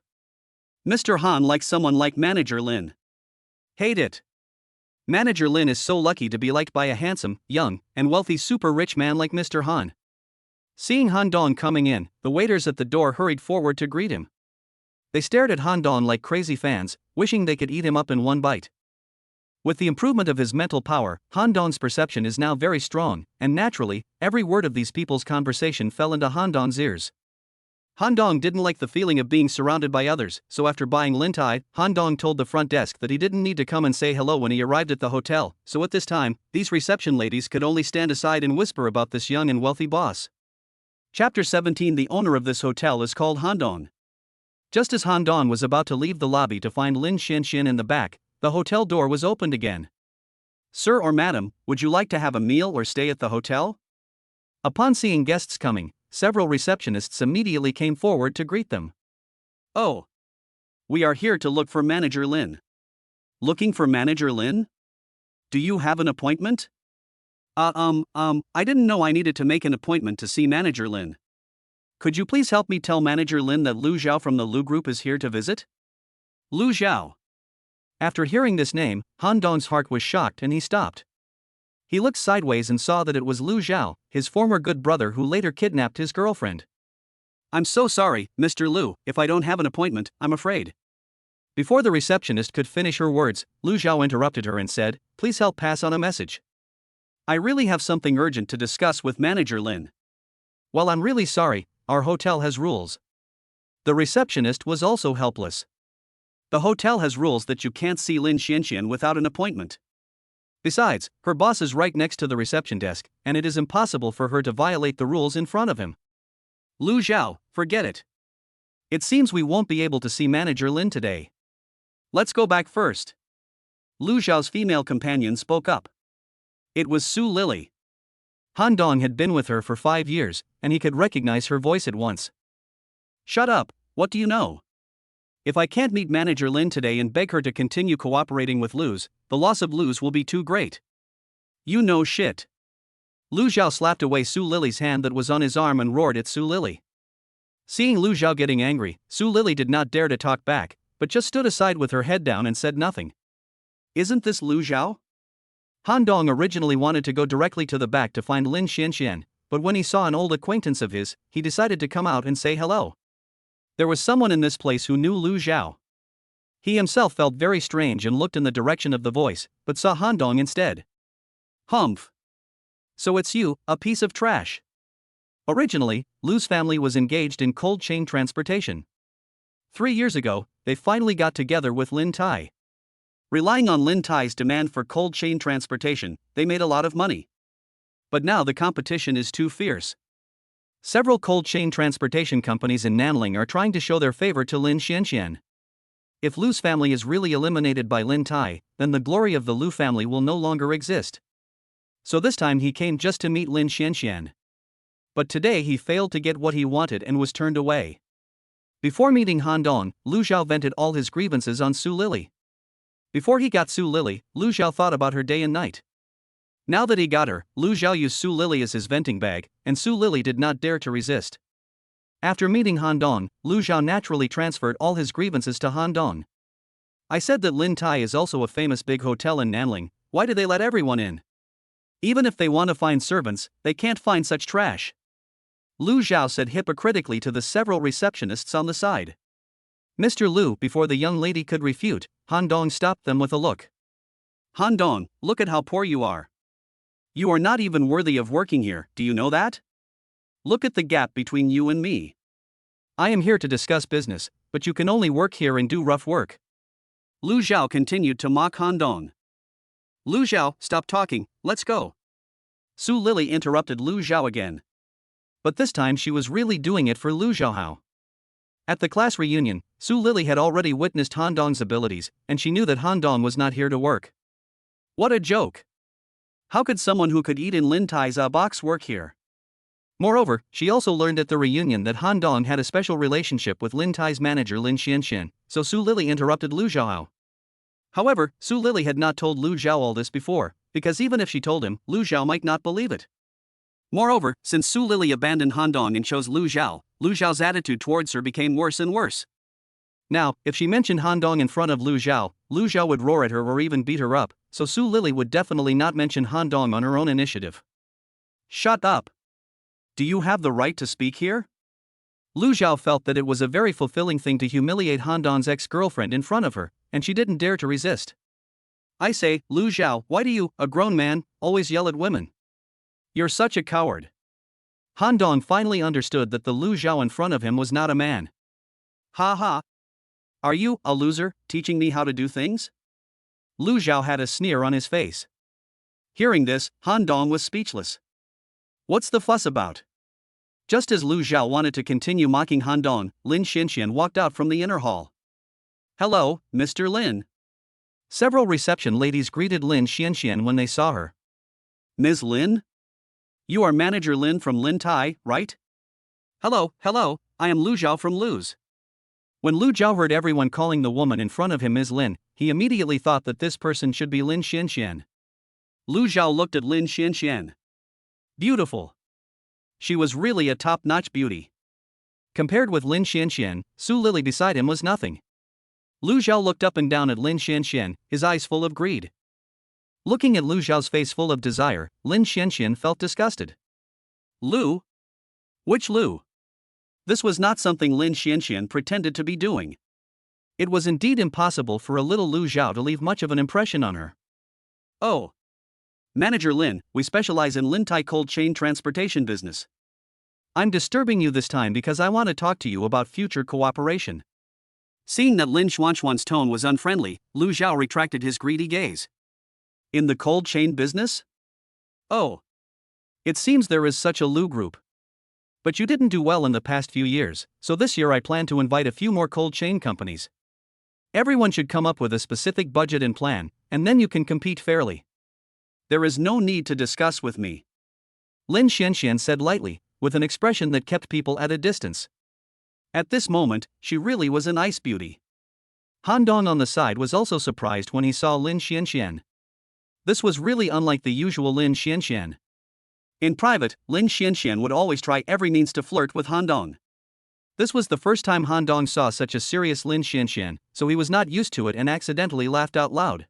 Mr. Han likes someone like Manager Lin. Hate it. Manager Lin is so lucky to be liked by a handsome, young, and wealthy super rich man like Mr. Han. Seeing Han Dong coming in, the waiters at the door hurried forward to greet him. They stared at Han Dong like crazy fans, wishing they could eat him up in one bite. With the improvement of his mental power, Han Dong's perception is now very strong, and naturally, every word of these people's conversation fell into Han Dong's ears. Han Dong didn't like the feeling of being surrounded by others, so after buying Lin Tai, Han Dong told the front desk that he didn't need to come and say hello when he arrived at the hotel, so at this time, these reception ladies could only stand aside and whisper about this young and wealthy boss. Chapter 17. The owner of this hotel is called Han Dong. Just as Han Dong was about to leave the lobby to find Lin Xianxian in the back, the hotel door was opened again. Sir or madam, would you like to have a meal or stay at the hotel? Upon seeing guests coming, several receptionists immediately came forward to greet them. Oh. We are here to look for Manager Lin. Looking for Manager Lin? Do you have an appointment? I didn't know I needed to make an appointment to see Manager Lin. Could you please help me tell Manager Lin that Lu Zhao from the Lu Group is here to visit? Lu Zhao. After hearing this name, Han Dong's heart was shocked and he stopped. He looked sideways and saw that it was Lu Zhao, his former good brother who later kidnapped his girlfriend. I'm so sorry, Mr. Lu, if I don't have an appointment, I'm afraid. Before the receptionist could finish her words, Lu Zhao interrupted her and said, please help pass on a message. I really have something urgent to discuss with Manager Lin. Well, I'm really sorry, our hotel has rules. The receptionist was also helpless. The hotel has rules that you can't see Lin Xianxian without an appointment. Besides, her boss is right next to the reception desk, and it is impossible for her to violate the rules in front of him. Lu Zhao, forget it. It seems we won't be able to see Manager Lin today. Let's go back first. Lu Zhao's female companion spoke up. It was Su Lily. Han Dong had been with her for 5 years, and he could recognize her voice at once. Shut up, what do you know? If I can't meet Manager Lin today and beg her to continue cooperating with Luz, the loss of Luz will be too great. You know shit. Lu Zhao slapped away Su Lily's hand that was on his arm and roared at Su Lily. Seeing Lu Zhao getting angry, Su Lily did not dare to talk back, but just stood aside with her head down and said nothing. Isn't this Lu Zhao? Han Dong originally wanted to go directly to the back to find Lin Xianxian, but when he saw an old acquaintance of his, he decided to come out and say hello. There was someone in this place who knew Lu Zhao. He himself felt very strange and looked in the direction of the voice, but saw Han Dong instead. Humph. So it's you, a piece of trash. Originally, Lu's family was engaged in cold chain transportation. 3 years ago, they finally got together with Lin Tai. Relying on Lin Tai's demand for cold chain transportation, they made a lot of money. But now the competition is too fierce. Several cold chain transportation companies in Nanling are trying to show their favor to Lin Xianxian. If Lu's family is really eliminated by Lin Tai, then the glory of the Lu family will no longer exist. So this time he came just to meet Lin Xianxian. But today he failed to get what he wanted and was turned away. Before meeting Han Dong, Lu Zhao vented all his grievances on Su Lily. Before he got Su Lily, Lu Zhao thought about her day and night. Now that he got her, Lu Zhao used Su Lily as his venting bag, and Su Lily did not dare to resist. After meeting Han Dong, Lu Zhao naturally transferred all his grievances to Han Dong. I said that Lin Tai is also a famous big hotel in Nanling. Why do they let everyone in? Even if they want to find servants, they can't find such trash. Lu Zhao said hypocritically to the several receptionists on the side. Mr. Lu, before the young lady could refute, Han Dong stopped them with a look. Han Dong, look at how poor you are. You are not even worthy of working here, do you know that? Look at the gap between you and me. I am here to discuss business, but you can only work here and do rough work. Lu Zhao continued to mock Han Dong. Lu Zhao, stop talking, let's go. Su Lily interrupted Lu Zhao again. But this time she was really doing it for Lu Zhaohao. At the class reunion, Su Lily had already witnessed Han Dong's abilities, and she knew that Han Dong was not here to work. What a joke! How could someone who could eat in Lin Tai's box work here? Moreover, she also learned at the reunion that Han Dong had a special relationship with Lin Tai's manager Lin Xianxian, so Su Lily interrupted Lu Zhaohao. However, Su Lily had not told Lu Zhao all this before, because even if she told him, Lu Zhao might not believe it. Moreover, since Su Lily abandoned Han Dong and chose Lu Zhao's attitude towards her became worse and worse. Now, if she mentioned Han Dong in front of Lu Zhao would roar at her or even beat her up, so Su Lily would definitely not mention Han Dong on her own initiative. Shut up! Do you have the right to speak here? Lu Zhao felt that it was a very fulfilling thing to humiliate Han Dong's ex-girlfriend in front of her, and she didn't dare to resist. I say, Lu Zhao, why do you, a grown man, always yell at women? You're such a coward. Han Dong finally understood that the Lu Zhao in front of him was not a man. Ha ha. Are you, a loser, teaching me how to do things? Lu Zhao had a sneer on his face. Hearing this, Han Dong was speechless. What's the fuss about? Just as Lu Zhao wanted to continue mocking Han Dong, Lin Xianxian walked out from the inner hall. Hello, Mr. Lin. Several reception ladies greeted Lin Xianxian when they saw her. Ms. Lin? You are Manager Lin from Lin Tai, right? Hello, I am Lu Zhao from Lu's. When Lu Zhao heard everyone calling the woman in front of him Ms. Lin, he immediately thought that this person should be Lin Xianxian. Lu Zhao looked at Lin Xianxian. Beautiful. She was really a top-notch beauty. Compared with Lin Xianxian, Su Lily beside him was nothing. Lu Zhao looked up and down at Lin Xianxian, his eyes full of greed. Looking at Lu Zhao's face full of desire, Lin Xianxian felt disgusted. Lu? Which Lu? This was not something Lin Xianxian pretended to be doing. It was indeed impossible for a little Lu Zhao to leave much of an impression on her. Oh. Manager Lin, we specialize in Lin Tai cold chain transportation business. I'm disturbing you this time because I want to talk to you about future cooperation. Seeing that Lin Xuanxuan's tone was unfriendly, Lu Zhao retracted his greedy gaze. In the cold chain business? Oh. It seems there is such a Lu group. But you didn't do well in the past few years, so this year I plan to invite a few more cold chain companies. Everyone should come up with a specific budget and plan, and then you can compete fairly. There is no need to discuss with me. Lin Xianxian said lightly, with an expression that kept people at a distance. At this moment, she really was an ice beauty. Han Dong on the side was also surprised when he saw Lin Xianxian. This was really unlike the usual Lin Xianxian. In private, Lin Xianxian would always try every means to flirt with Han Dong. This was the first time Han Dong saw such a serious Lin Xianxian, so he was not used to it and accidentally laughed out loud.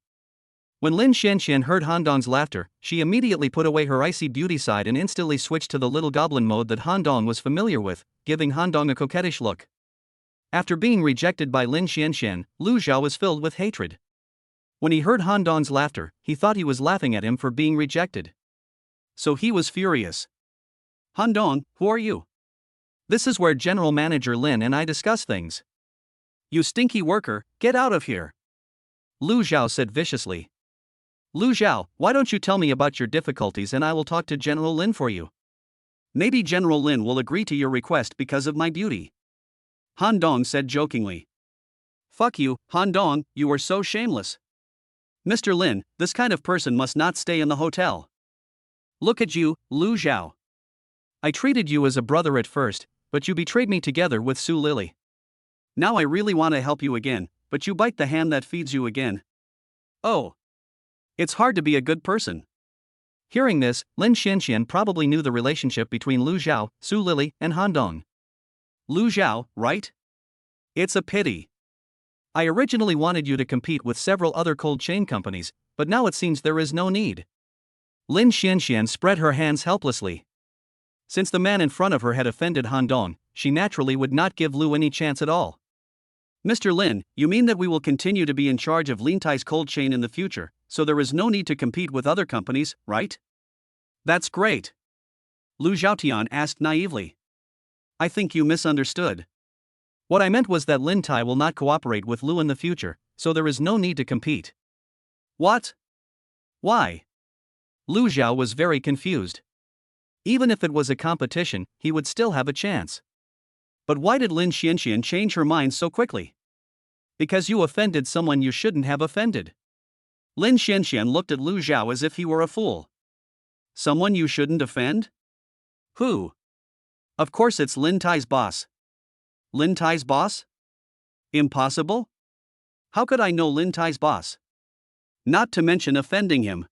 When Lin Xianxian heard Han Dong's laughter, she immediately put away her icy beauty side and instantly switched to the little goblin mode that Han Dong was familiar with, giving Han Dong a coquettish look. After being rejected by Lin Xianxian, Lu Zhao was filled with hatred. When he heard Han Dong's laughter, he thought he was laughing at him for being rejected. So he was furious. Han Dong, who are you? This is where General Manager Lin and I discuss things. You stinky worker, get out of here. Lu Zhao said viciously. Lu Zhao, why don't you tell me about your difficulties and I will talk to General Lin for you. Maybe General Lin will agree to your request because of my beauty. Han Dong said jokingly. Fuck you, Han Dong, you are so shameless. Mr. Lin, this kind of person must not stay in the hotel. Look at you, Lu Zhao. I treated you as a brother at first, but you betrayed me together with Su Lily. Now I really want to help you again, but you bite the hand that feeds you again. Oh. It's hard to be a good person. Hearing this, Lin Xianxian probably knew the relationship between Lu Zhao, Su Lily, and Han Dong. Lu Zhao, right? It's a pity. I originally wanted you to compete with several other cold chain companies, but now it seems there is no need. Lin Xianxian spread her hands helplessly. Since the man in front of her had offended Han Dong, she naturally would not give Lu any chance at all. Mr. Lin, you mean that we will continue to be in charge of Lin Tai's cold chain in the future, so there is no need to compete with other companies, right? That's great. Lu Zhaotian asked naively. I think you misunderstood. What I meant was that Lin Tai will not cooperate with Lu in the future, so there is no need to compete. What? Why? Lu Zhao was very confused. Even if it was a competition, he would still have a chance. But why did Lin Xianxian change her mind so quickly? Because you offended someone you shouldn't have offended. Lin Xianxian looked at Lu Zhao as if he were a fool. Someone you shouldn't offend? Who? Of course it's Lin Tai's boss. Lin Tai's boss? Impossible? How could I know Lin Tai's boss? Not to mention offending him.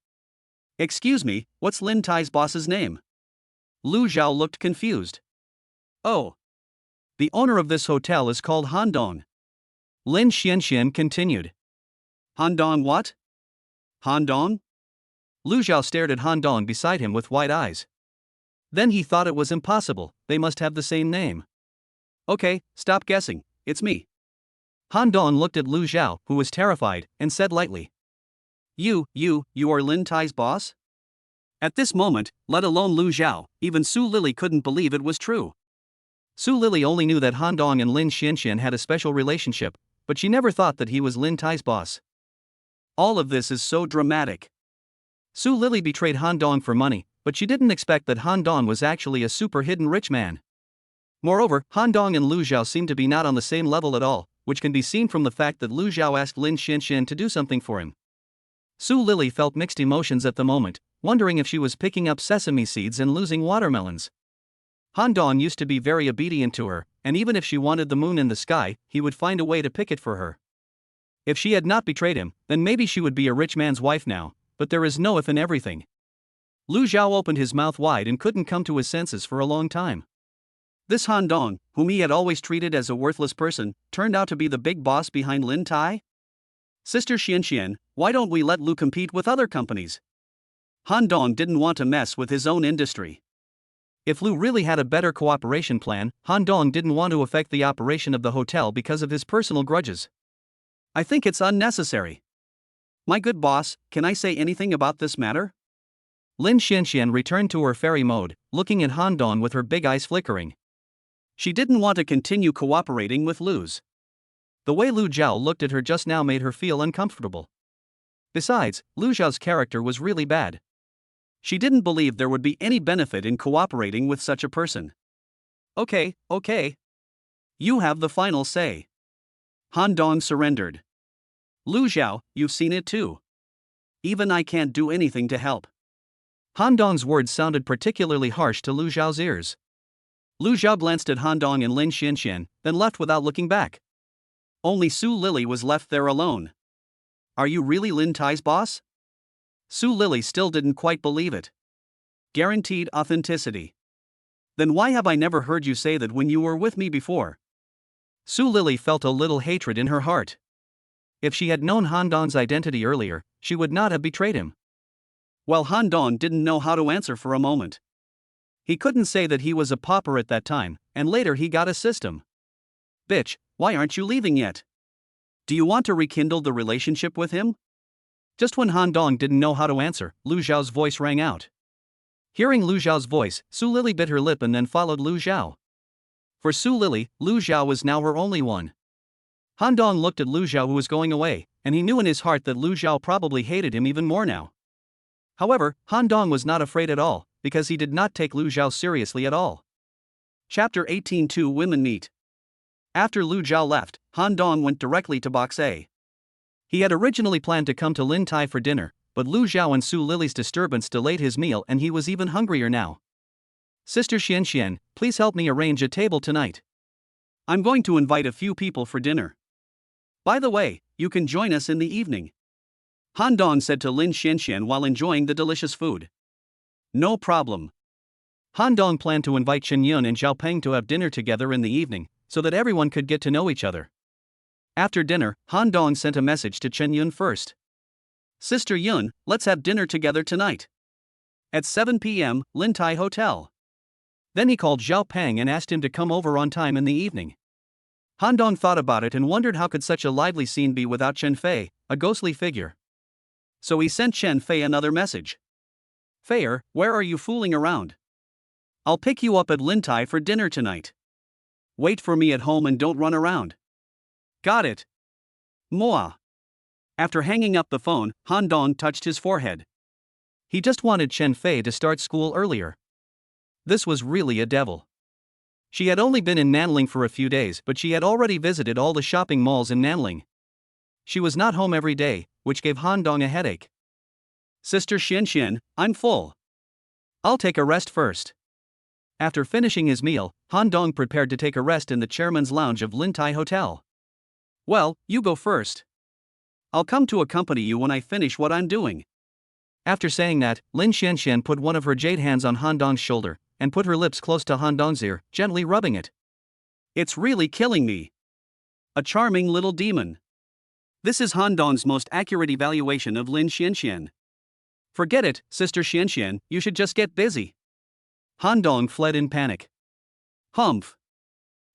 Excuse me, what's Lin Tai's boss's name? Lu Zhao looked confused. Oh. The owner of this hotel is called Han Dong. Lin Xianxian continued. Han Dong what? Han Dong? Lu Zhao stared at Han Dong beside him with wide eyes. Then he thought it was impossible, they must have the same name. Okay, stop guessing, it's me. Han Dong looked at Lu Zhao, who was terrified, and said lightly. You are Lin Tai's boss? At this moment, let alone Lu Zhao, even Su Lily couldn't believe it was true. Su Lily only knew that Han Dong and Lin Xianxian had a special relationship, but she never thought that he was Lin Tai's boss. All of this is so dramatic. Su Lily betrayed Han Dong for money, but she didn't expect that Han Dong was actually a super hidden rich man. Moreover, Han Dong and Lu Zhao seem to be not on the same level at all, which can be seen from the fact that Lu Zhao asked Lin Xianxian to do something for him. Su Lily felt mixed emotions at the moment, wondering if she was picking up sesame seeds and losing watermelons. Han Dong used to be very obedient to her, and even if she wanted the moon in the sky, he would find a way to pick it for her. If she had not betrayed him, then maybe she would be a rich man's wife now, but there is no if in everything. Lu Zhao opened his mouth wide and couldn't come to his senses for a long time. This Han Dong, whom he had always treated as a worthless person, turned out to be the big boss behind Lin Tai? Sister Xianxian, why don't we let Lu compete with other companies? Han Dong didn't want to mess with his own industry. If Lu really had a better cooperation plan, Han Dong didn't want to affect the operation of the hotel because of his personal grudges. I think it's unnecessary. My good boss, can I say anything about this matter? Lin Xianxian returned to her fairy mode, looking at Han Dong with her big eyes flickering. She didn't want to continue cooperating with Lu's. The way Lu Zhao looked at her just now made her feel uncomfortable. Besides, Lu Zhao's character was really bad. She didn't believe there would be any benefit in cooperating with such a person. Okay. You have the final say. Han Dong surrendered. Lu Zhao, you've seen it too. Even I can't do anything to help. Han Dong's words sounded particularly harsh to Lu Zhao's ears. Lu Zhao glanced at Han Dong and Lin Xianxian, then left without looking back. Only Su Lily was left there alone. Are you really Lin Tai's boss? Su Lily still didn't quite believe it. Guaranteed authenticity. Then why have I never heard you say that when you were with me before? Su Lily felt a little hatred in her heart. If she had known Han Dong's identity earlier, she would not have betrayed him. Well, Han Dong didn't know how to answer for a moment. He couldn't say that he was a pauper at that time, and later he got a system. Bitch, why aren't you leaving yet? Do you want to rekindle the relationship with him? Just when Han Dong didn't know how to answer, Lu Zhao's voice rang out. Hearing Lu Zhao's voice, Su Lily bit her lip and then followed Lu Zhao. For Su Lily, Lu Zhao was now her only one. Han Dong looked at Lu Zhao, who was going away, and he knew in his heart that Lu Zhao probably hated him even more now. However, Han Dong was not afraid at all, because he did not take Lu Zhao seriously at all. Chapter 18. Two women meet. After Lu Zhao left, Han Dong went directly to Box A. He had originally planned to come to Lin Tai for dinner, but Lu Zhao and Su Lily's disturbance delayed his meal and he was even hungrier now. Sister Xian, please help me arrange a table tonight. I'm going to invite a few people for dinner. By the way, you can join us in the evening. Han Dong said to Lin Xianxian while enjoying the delicious food. No problem. Han Dong planned to invite Chen Yun and Zhao Peng to have dinner together in the evening, so that everyone could get to know each other. After dinner, Han Dong sent a message to Chen Yun first. Sister Yun, let's have dinner together tonight. At 7 p.m., Lin Tai Hotel. Then he called Zhao Peng and asked him to come over on time in the evening. Han Dong thought about it and wondered how could such a lively scene be without Chen Fei, a ghostly figure. So he sent Chen Fei another message. Feier, where are you fooling around? I'll pick you up at Lin Tai for dinner tonight. Wait for me at home and don't run around. Got it. Moa. After hanging up the phone, Han Dong touched his forehead. He just wanted Chen Fei to start school earlier. This was really a devil. She had only been in Nanling for a few days, but she had already visited all the shopping malls in Nanling. She was not home every day, which gave Han Dong a headache. Sister Xian, I'm full. I'll take a rest first. After finishing his meal, Han Dong prepared to take a rest in the chairman's lounge of Lin Tai Hotel. Well, you go first. I'll come to accompany you when I finish what I'm doing. After saying that, Lin Xianxian put one of her jade hands on Han Dong's shoulder and put her lips close to Han Dong's ear, gently rubbing it. It's really killing me. A charming little demon. This is Han Dong's most accurate evaluation of Lin Xianxian. Forget it, Sister Xianxian, you should just get busy. Han Dong fled in panic. Humph.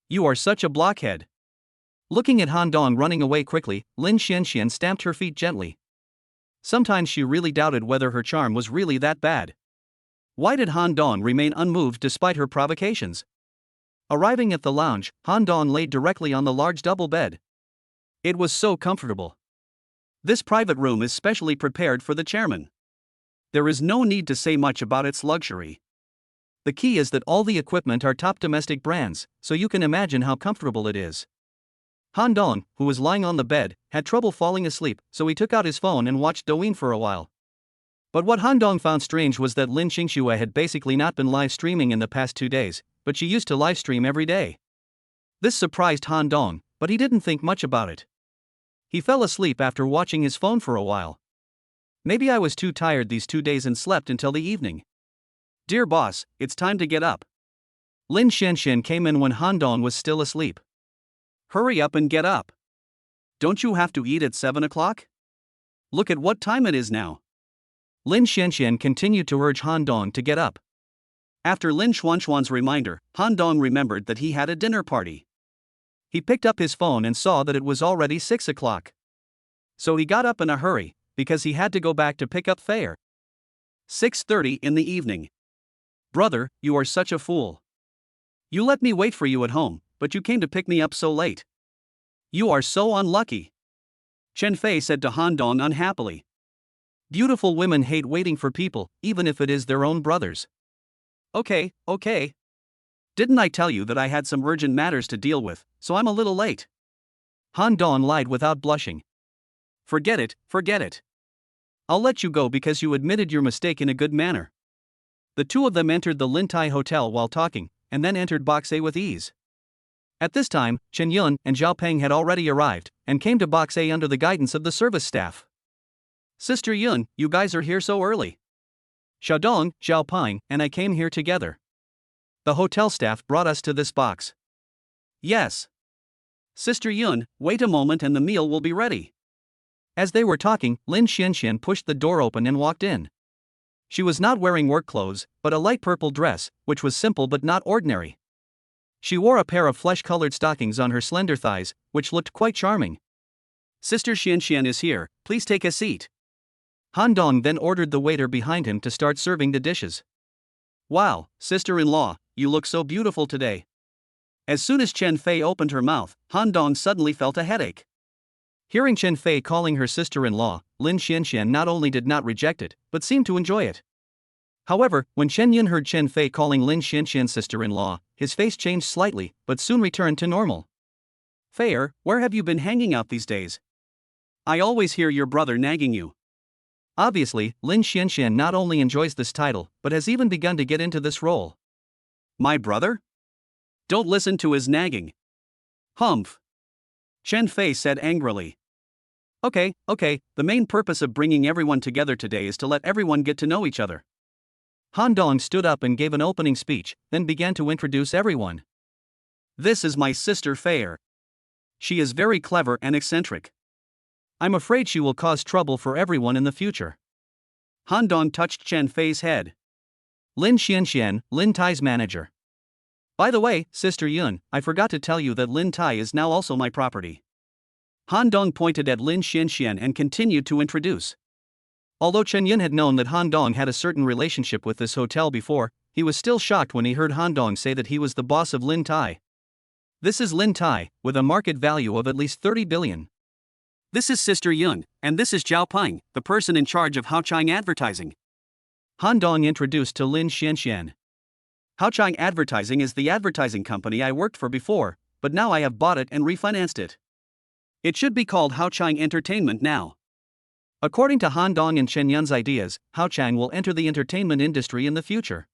You are such a blockhead. Looking at Han Dong running away quickly, Lin Xianxian stamped her feet gently. Sometimes she really doubted whether her charm was really that bad. Why did Han Dong remain unmoved despite her provocations? Arriving at the lounge, Han Dong laid directly on the large double bed. It was so comfortable. This private room is specially prepared for the chairman. There is no need to say much about its luxury. The key is that all the equipment are top domestic brands, so you can imagine how comfortable it is. Han Dong, who was lying on the bed, had trouble falling asleep, so he took out his phone and watched Douyin for a while. But what Han Dong found strange was that Lin Xingxue had basically not been live streaming in the past 2 days, but she used to live stream every day. This surprised Han Dong, but he didn't think much about it. He fell asleep after watching his phone for a while. Maybe I was too tired these 2 days and slept until the evening. Dear boss, it's time to get up. Lin Xianxian came in when Han Dong was still asleep. Hurry up and get up. Don't you have to eat at 7 o'clock? Look at what time it is now. Lin Xianxian continued to urge Han Dong to get up. After Lin Xuanxuan's reminder, Han Dong remembered that he had a dinner party. He picked up his phone and saw that it was already 6 o'clock. So he got up in a hurry, because he had to go back to pick up Feier. 6:30 in the evening. Brother, you are such a fool. You let me wait for you at home, but you came to pick me up so late. You are so unlucky. Chen Fei said to Han Dong unhappily. Beautiful women hate waiting for people, even if it is their own brothers. Okay. Didn't I tell you that I had some urgent matters to deal with, so I'm a little late? Han Dong lied without blushing. Forget it. I'll let you go because you admitted your mistake in a good manner. The two of them entered the Lin Tai Hotel while talking, and then entered Box A with ease. At this time, Chen Yun and Zhao Peng had already arrived, and came to Box A under the guidance of the service staff. Sister Yun, you guys are here so early. Xiaodong, Zhao Peng, and I came here together. The hotel staff brought us to this box. Yes. Sister Yun, wait a moment and the meal will be ready. As they were talking, Lin Xianxian pushed the door open and walked in. She was not wearing work clothes, but a light purple dress, which was simple but not ordinary. She wore a pair of flesh-colored stockings on her slender thighs, which looked quite charming. Sister Xianxian is here, please take a seat. Han Dong then ordered the waiter behind him to start serving the dishes. Wow, sister-in-law, you look so beautiful today. As soon as Chen Fei opened her mouth, Han Dong suddenly felt a headache. Hearing Chen Fei calling her sister-in-law, Lin Xianxian not only did not reject it, but seemed to enjoy it. However, when Chen Yun heard Chen Fei calling Lin Xianxian sister-in-law, his face changed slightly, but soon returned to normal. Feier, where have you been hanging out these days? I always hear your brother nagging you. Obviously, Lin Xianxian not only enjoys this title, but has even begun to get into this role. My brother? Don't listen to his nagging. Humph. Chen Fei said angrily. Okay, the main purpose of bringing everyone together today is to let everyone get to know each other. Han Dong stood up and gave an opening speech, then began to introduce everyone. This is my sister Fei. She is very clever and eccentric. I'm afraid she will cause trouble for everyone in the future. Han Dong touched Chen Fei's head. Lin Xianxian, Lin Tai's manager. By the way, Sister Yun, I forgot to tell you that Lin Tai is now also my property. Han Dong pointed at Lin Xianxian and continued to introduce. Although Chen Yun had known that Han Dong had a certain relationship with this hotel before, he was still shocked when he heard Han Dong say that he was the boss of Lin Tai. This is Lin Tai, with a market value of at least 30 billion. This is Sister Yun, and this is Zhao Ping, the person in charge of Haochang Advertising. Han Dong introduced to Lin Xianxian. Haochang Advertising is the advertising company I worked for before, but now I have bought it and refinanced it. It should be called Haochang Entertainment now. According to Han Dong and Chen Yun's ideas, Haochang will enter the entertainment industry in the future.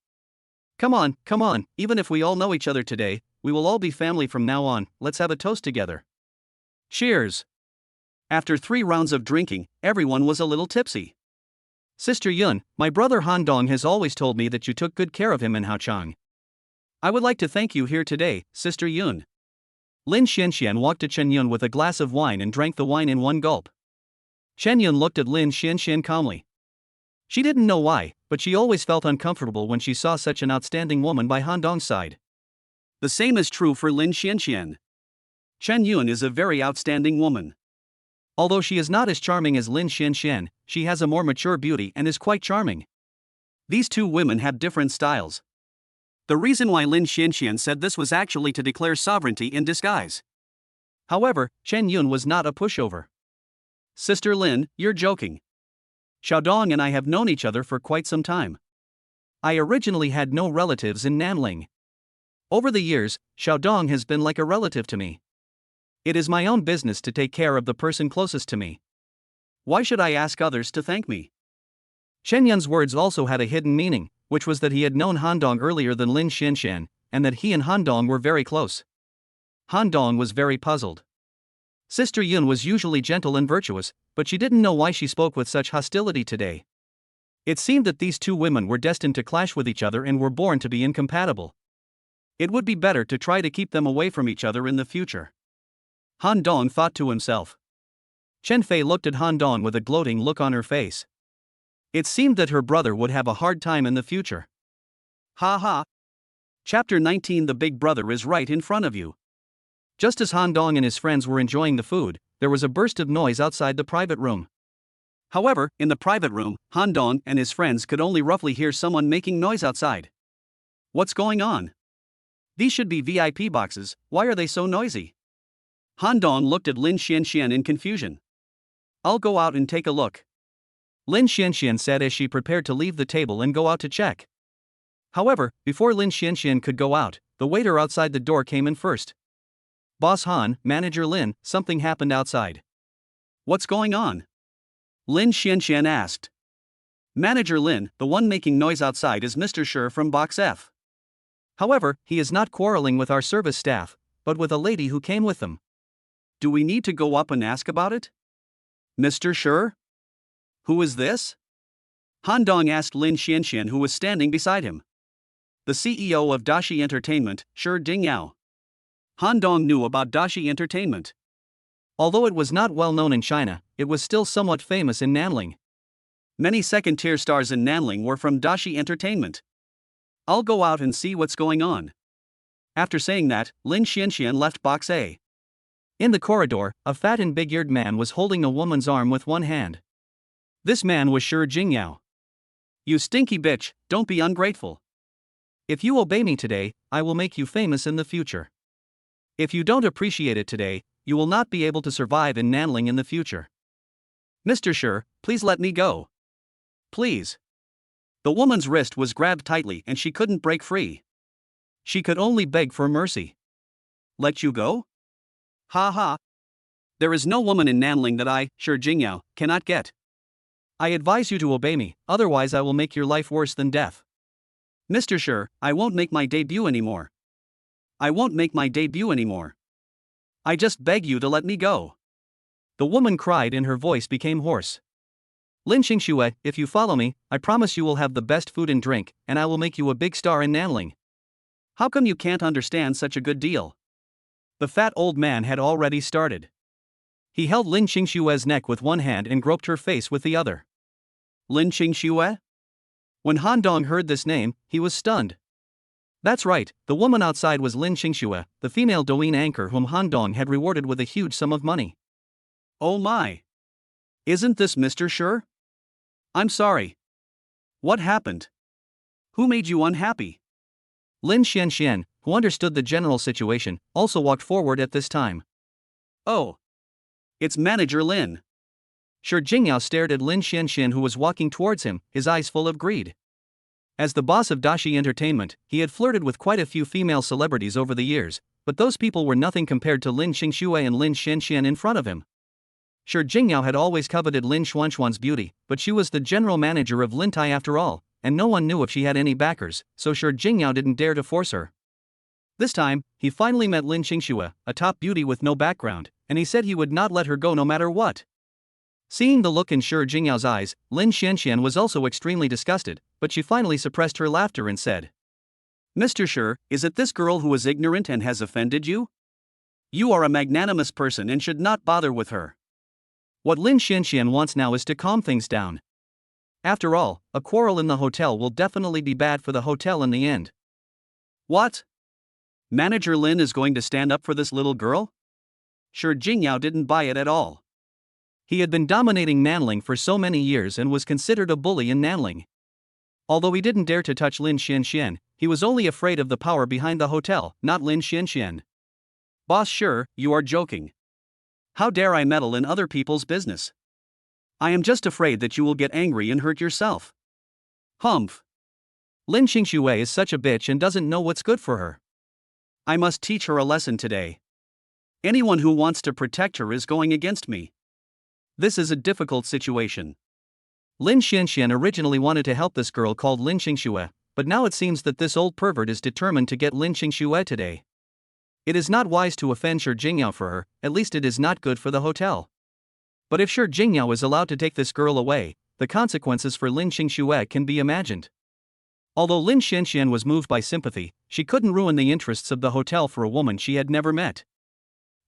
Come on, even if we all know each other today, we will all be family from now on. Let's have a toast together. Cheers. After 3 rounds of drinking, everyone was a little tipsy. Sister Yun, my brother Han Dong has always told me that you took good care of him in Haochang. I would like to thank you here today, Sister Yun. Lin Xianxian walked to Chen Yun with a glass of wine and drank the wine in one gulp. Chen Yun looked at Lin Xianxian calmly. She didn't know why, but she always felt uncomfortable when she saw such an outstanding woman by Han Dong's side. The same is true for Lin Xianxian. Chen Yun is a very outstanding woman. Although she is not as charming as Lin Xianxian, she has a more mature beauty and is quite charming. These two women have different styles. The reason why Lin Xianxian said this was actually to declare sovereignty in disguise. However, Chen Yun was not a pushover. Sister Lin, you're joking. Xiaodong and I have known each other for quite some time. I originally had no relatives in Nanling. Over the years, Xiaodong has been like a relative to me. It is my own business to take care of the person closest to me. Why should I ask others to thank me? Chen Yun's words also had a hidden meaning, which was that he had known Han Dong earlier than Lin Xianxian, and that he and Han Dong were very close. Han Dong was very puzzled. Sister Yun was usually gentle and virtuous, but she didn't know why she spoke with such hostility today. It seemed that these two women were destined to clash with each other and were born to be incompatible. It would be better to try to keep them away from each other in the future. Han Dong thought to himself. Chen Fei looked at Han Dong with a gloating look on her face. It seemed that her brother would have a hard time in the future. Ha ha. Chapter 19. The big brother is right in front of you. Just as Han Dong and his friends were enjoying the food, there was a burst of noise outside the private room. However, in the private room, Han Dong and his friends could only roughly hear someone making noise outside. What's going on? These should be VIP boxes, why are they so noisy? Han Dong looked at Lin Xianxian in confusion. I'll go out and take a look. Lin Xianxian said as she prepared to leave the table and go out to check. However, before Lin Xianxian could go out, the waiter outside the door came in first. Boss Han, Manager Lin, something happened outside. What's going on? Lin Xianxian asked. Manager Lin, the one making noise outside is Mr. Shi from Box F. However, he is not quarreling with our service staff, but with a lady who came with them. Do we need to go up and ask about it? Mr. Shi? Who is this? Han Dong asked Lin Xianxian, who was standing beside him. The CEO of Dashi Entertainment, Shi Dingyao. Han Dong knew about Dashi Entertainment. Although it was not well known in China, it was still somewhat famous in Nanling. Many second-tier stars in Nanling were from Dashi Entertainment. I'll go out and see what's going on. After saying that, Lin Xianxian left Box A. In the corridor, a fat and big-eared man was holding a woman's arm with one hand. This man was Shi Jingyao. You stinky bitch, don't be ungrateful. If you obey me today, I will make you famous in the future. If you don't appreciate it today, you will not be able to survive in Nanling in the future. Mr. Shi, please let me go. Please. The woman's wrist was grabbed tightly and she couldn't break free. She could only beg for mercy. Let you go? Ha ha. There is no woman in Nanling that I, Shi Jingyao, cannot get. I advise you to obey me, otherwise I will make your life worse than death. Mr. Sure, I won't make my debut anymore. I won't make my debut anymore. I just beg you to let me go. The woman cried and her voice became hoarse. Lin Xingxue, if you follow me, I promise you will have the best food and drink, and I will make you a big star in Nanling. How come you can't understand such a good deal? The fat old man had already started. He held Lin Xingxue's neck with one hand and groped her face with the other. Lin Xingxue? When Han Dong heard this name, he was stunned. That's right, the woman outside was Lin Xingxue, the female Douyin anchor whom Han Dong had rewarded with a huge sum of money. Oh my! Isn't this Mr. Sure? I'm sorry. What happened? Who made you unhappy? Lin Xianxian, who understood the general situation, also walked forward at this time. Oh. It's Manager Lin. Shi Jingyao stared at Lin Xianxian, who was walking towards him, his eyes full of greed. As the boss of Dashi Entertainment, he had flirted with quite a few female celebrities over the years, but those people were nothing compared to Lin Xingxue and Lin Xianxian in front of him. Shi Jingyao had always coveted Lin Xuanxuan's beauty, but she was the general manager of Lintai after all, and no one knew if she had any backers, so Shi Jingyao didn't dare to force her. This time, he finally met Lin Xingxue, a top beauty with no background, and he said he would not let her go no matter what. Seeing the look in Shi Jingyao's eyes, Lin Xianxian was also extremely disgusted, but she finally suppressed her laughter and said, Mr. Shi, is it this girl who is ignorant and has offended you? You are a magnanimous person and should not bother with her. What Lin Xianxian wants now is to calm things down. After all, a quarrel in the hotel will definitely be bad for the hotel in the end. What? Manager Lin is going to stand up for this little girl? Shi Jingyao didn't buy it at all. He had been dominating Nanling for so many years and was considered a bully in Nanling. Although he didn't dare to touch Lin Xianxian, he was only afraid of the power behind the hotel, not Lin Xianxian. Boss Shi, you are joking. How dare I meddle in other people's business? I am just afraid that you will get angry and hurt yourself. Humph. Lin Xingxue is such a bitch and doesn't know what's good for her. I must teach her a lesson today. Anyone who wants to protect her is going against me. This is a difficult situation. Lin Xianxian originally wanted to help this girl called Lin Xingxue, but now it seems that this old pervert is determined to get Lin Xingxue today. It is not wise to offend Shi Jingyao for her, at least it is not good for the hotel. But if Shi Jingyao is allowed to take this girl away, the consequences for Lin Xingxue can be imagined. Although Lin Xianxian was moved by sympathy, she couldn't ruin the interests of the hotel for a woman she had never met.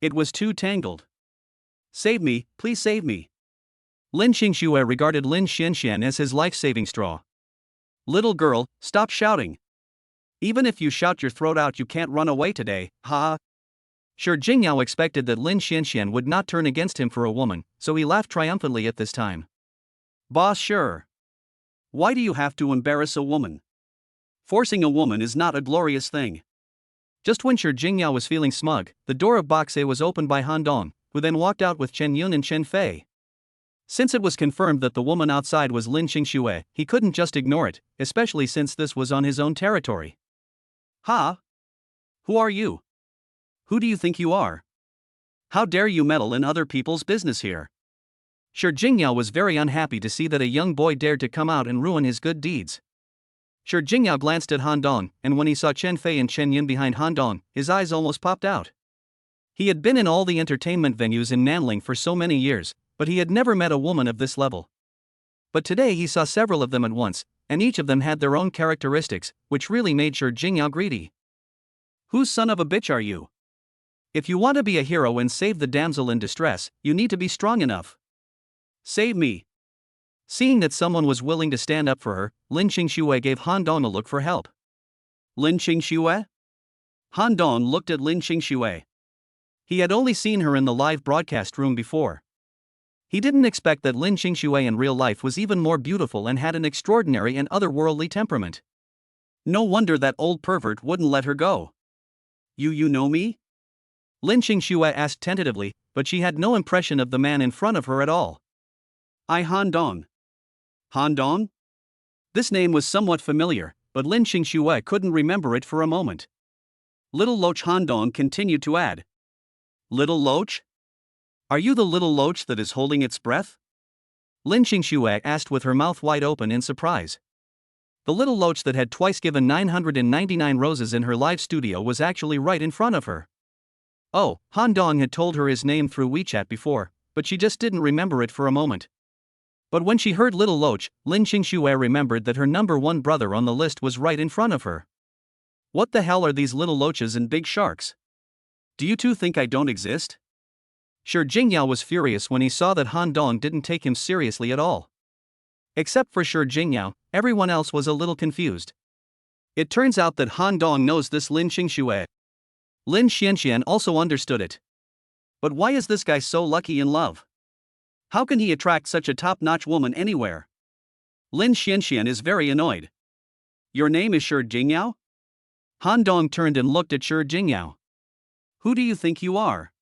It was too tangled. Save me, please save me. Lin Xingxue regarded Lin Xianxian as his life-saving straw. Little girl, stop shouting. Even if you shout your throat out, you can't run away today, ha. Shi Jingyao expected that Lin Xianxian would not turn against him for a woman, so he laughed triumphantly at this time. Boss Shi. Why do you have to embarrass a woman? Forcing a woman is not a glorious thing. Just when Shi Jingyao was feeling smug, the door of Boxe was opened by Han Dong, who then walked out with Chen Yun and Chen Fei. Since it was confirmed that the woman outside was Lin Xingxue, he couldn't just ignore it, especially since this was on his own territory. Ha! Who are you? Who do you think you are? How dare you meddle in other people's business here? Shi Jingyao was very unhappy to see that a young boy dared to come out and ruin his good deeds. Shi Jingyao glanced at Han Dong, and when he saw Chen Fei and Chen Yun behind Han Dong, his eyes almost popped out. He had been in all the entertainment venues in Nanling for so many years, but he had never met a woman of this level. But today he saw several of them at once, and each of them had their own characteristics, which really made Shi Jingyao greedy. Whose son of a bitch are you? If you want to be a hero and save the damsel in distress, you need to be strong enough. Save me. Seeing that someone was willing to stand up for her, Lin Xingxue gave Han Dong a look for help. Lin Xingxue? Han Dong looked at Lin Xingxue. He had only seen her in the live broadcast room before. He didn't expect that Lin Xingxue in real life was even more beautiful and had an extraordinary and otherworldly temperament. No wonder that old pervert wouldn't let her go. You know me? Lin Xingxue asked tentatively, but she had no impression of the man in front of her at all. I Han Dong. Han Dong? This name was somewhat familiar, but Lin Xingxue couldn't remember it for a moment. Little Loach Han Dong continued to add. Little Loach? Are you the little loach that is holding its breath? Lin Xingxue asked with her mouth wide open in surprise. The little loach that had twice given 999 roses in her live studio was actually right in front of her. Oh, Han Dong had told her his name through WeChat before, but she just didn't remember it for a moment. But when she heard Little Loach, Lin Xingxue remembered that her number one brother on the list was right in front of her. What the hell are these little loaches and big sharks? Do you two think I don't exist? Shi Jingyao was furious when he saw that Han Dong didn't take him seriously at all. Except for Shi Jingyao, everyone else was a little confused. It turns out that Han Dong knows this Lin Xingxue. Lin Xianxian also understood it. But why is this guy so lucky in love? How can he attract such a top-notch woman anywhere? Lin Xianxian is very annoyed. Your name is Shi Jingyao? Han Dong turned and looked at Shi Jingyao. Who do you think you are?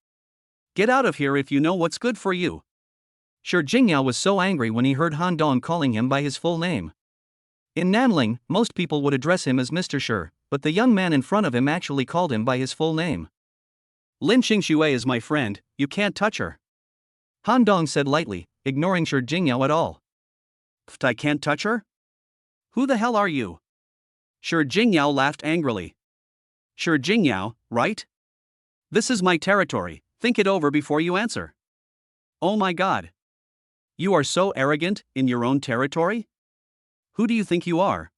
Get out of here if you know what's good for you. Shi Jingyao was so angry when he heard Han Dong calling him by his full name. In Nanling, most people would address him as Mr. Shi, but the young man in front of him actually called him by his full name. Lin Xingxue is my friend, you can't touch her. Han Dong said lightly, ignoring Shi Jingyao at all. Pfft, I can't touch her? Who the hell are you? Shi Jingyao laughed angrily. Shi Jingyao, right? This is my territory, think it over before you answer. Oh my god. You are so arrogant, in your own territory? Who do you think you are?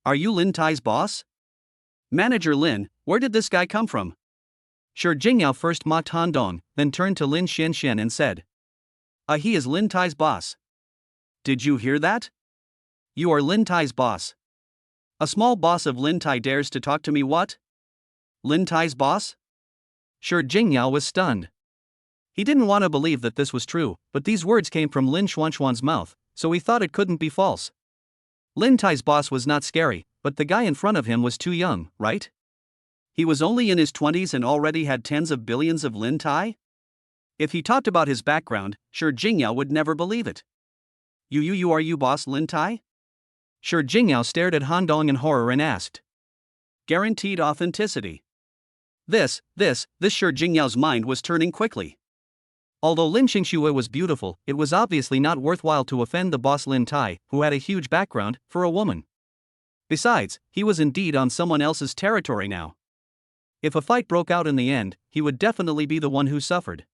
Are you Lin Tai's boss? Manager Lin, where did this guy come from? Shi Jingyao first mocked Han Dong, then turned to Lin Xianxian and said. He is Lin Tai's boss. Did you hear that? You are Lin Tai's boss. A small boss of Lin Tai dares to talk to me what? Lin Tai's boss? Shi Jingyao was stunned. He didn't want to believe that this was true, but these words came from Lin Xuanxuan's mouth, so he thought it couldn't be false. Lin Tai's boss was not scary, but the guy in front of him was too young, right? He was only in his 20s and already had tens of billions of Lin Tai? If he talked about his background, Shi Jingyao would never believe it. You are you boss Lin Tai? Shi Jingyao stared at Han Dong in horror and asked. Guaranteed authenticity. This Shi Jingyao's mind was turning quickly. Although Lin Xingxue was beautiful, it was obviously not worthwhile to offend the boss Lin Tai, who had a huge background, for a woman. Besides, he was indeed on someone else's territory now. If a fight broke out in the end, he would definitely be the one who suffered.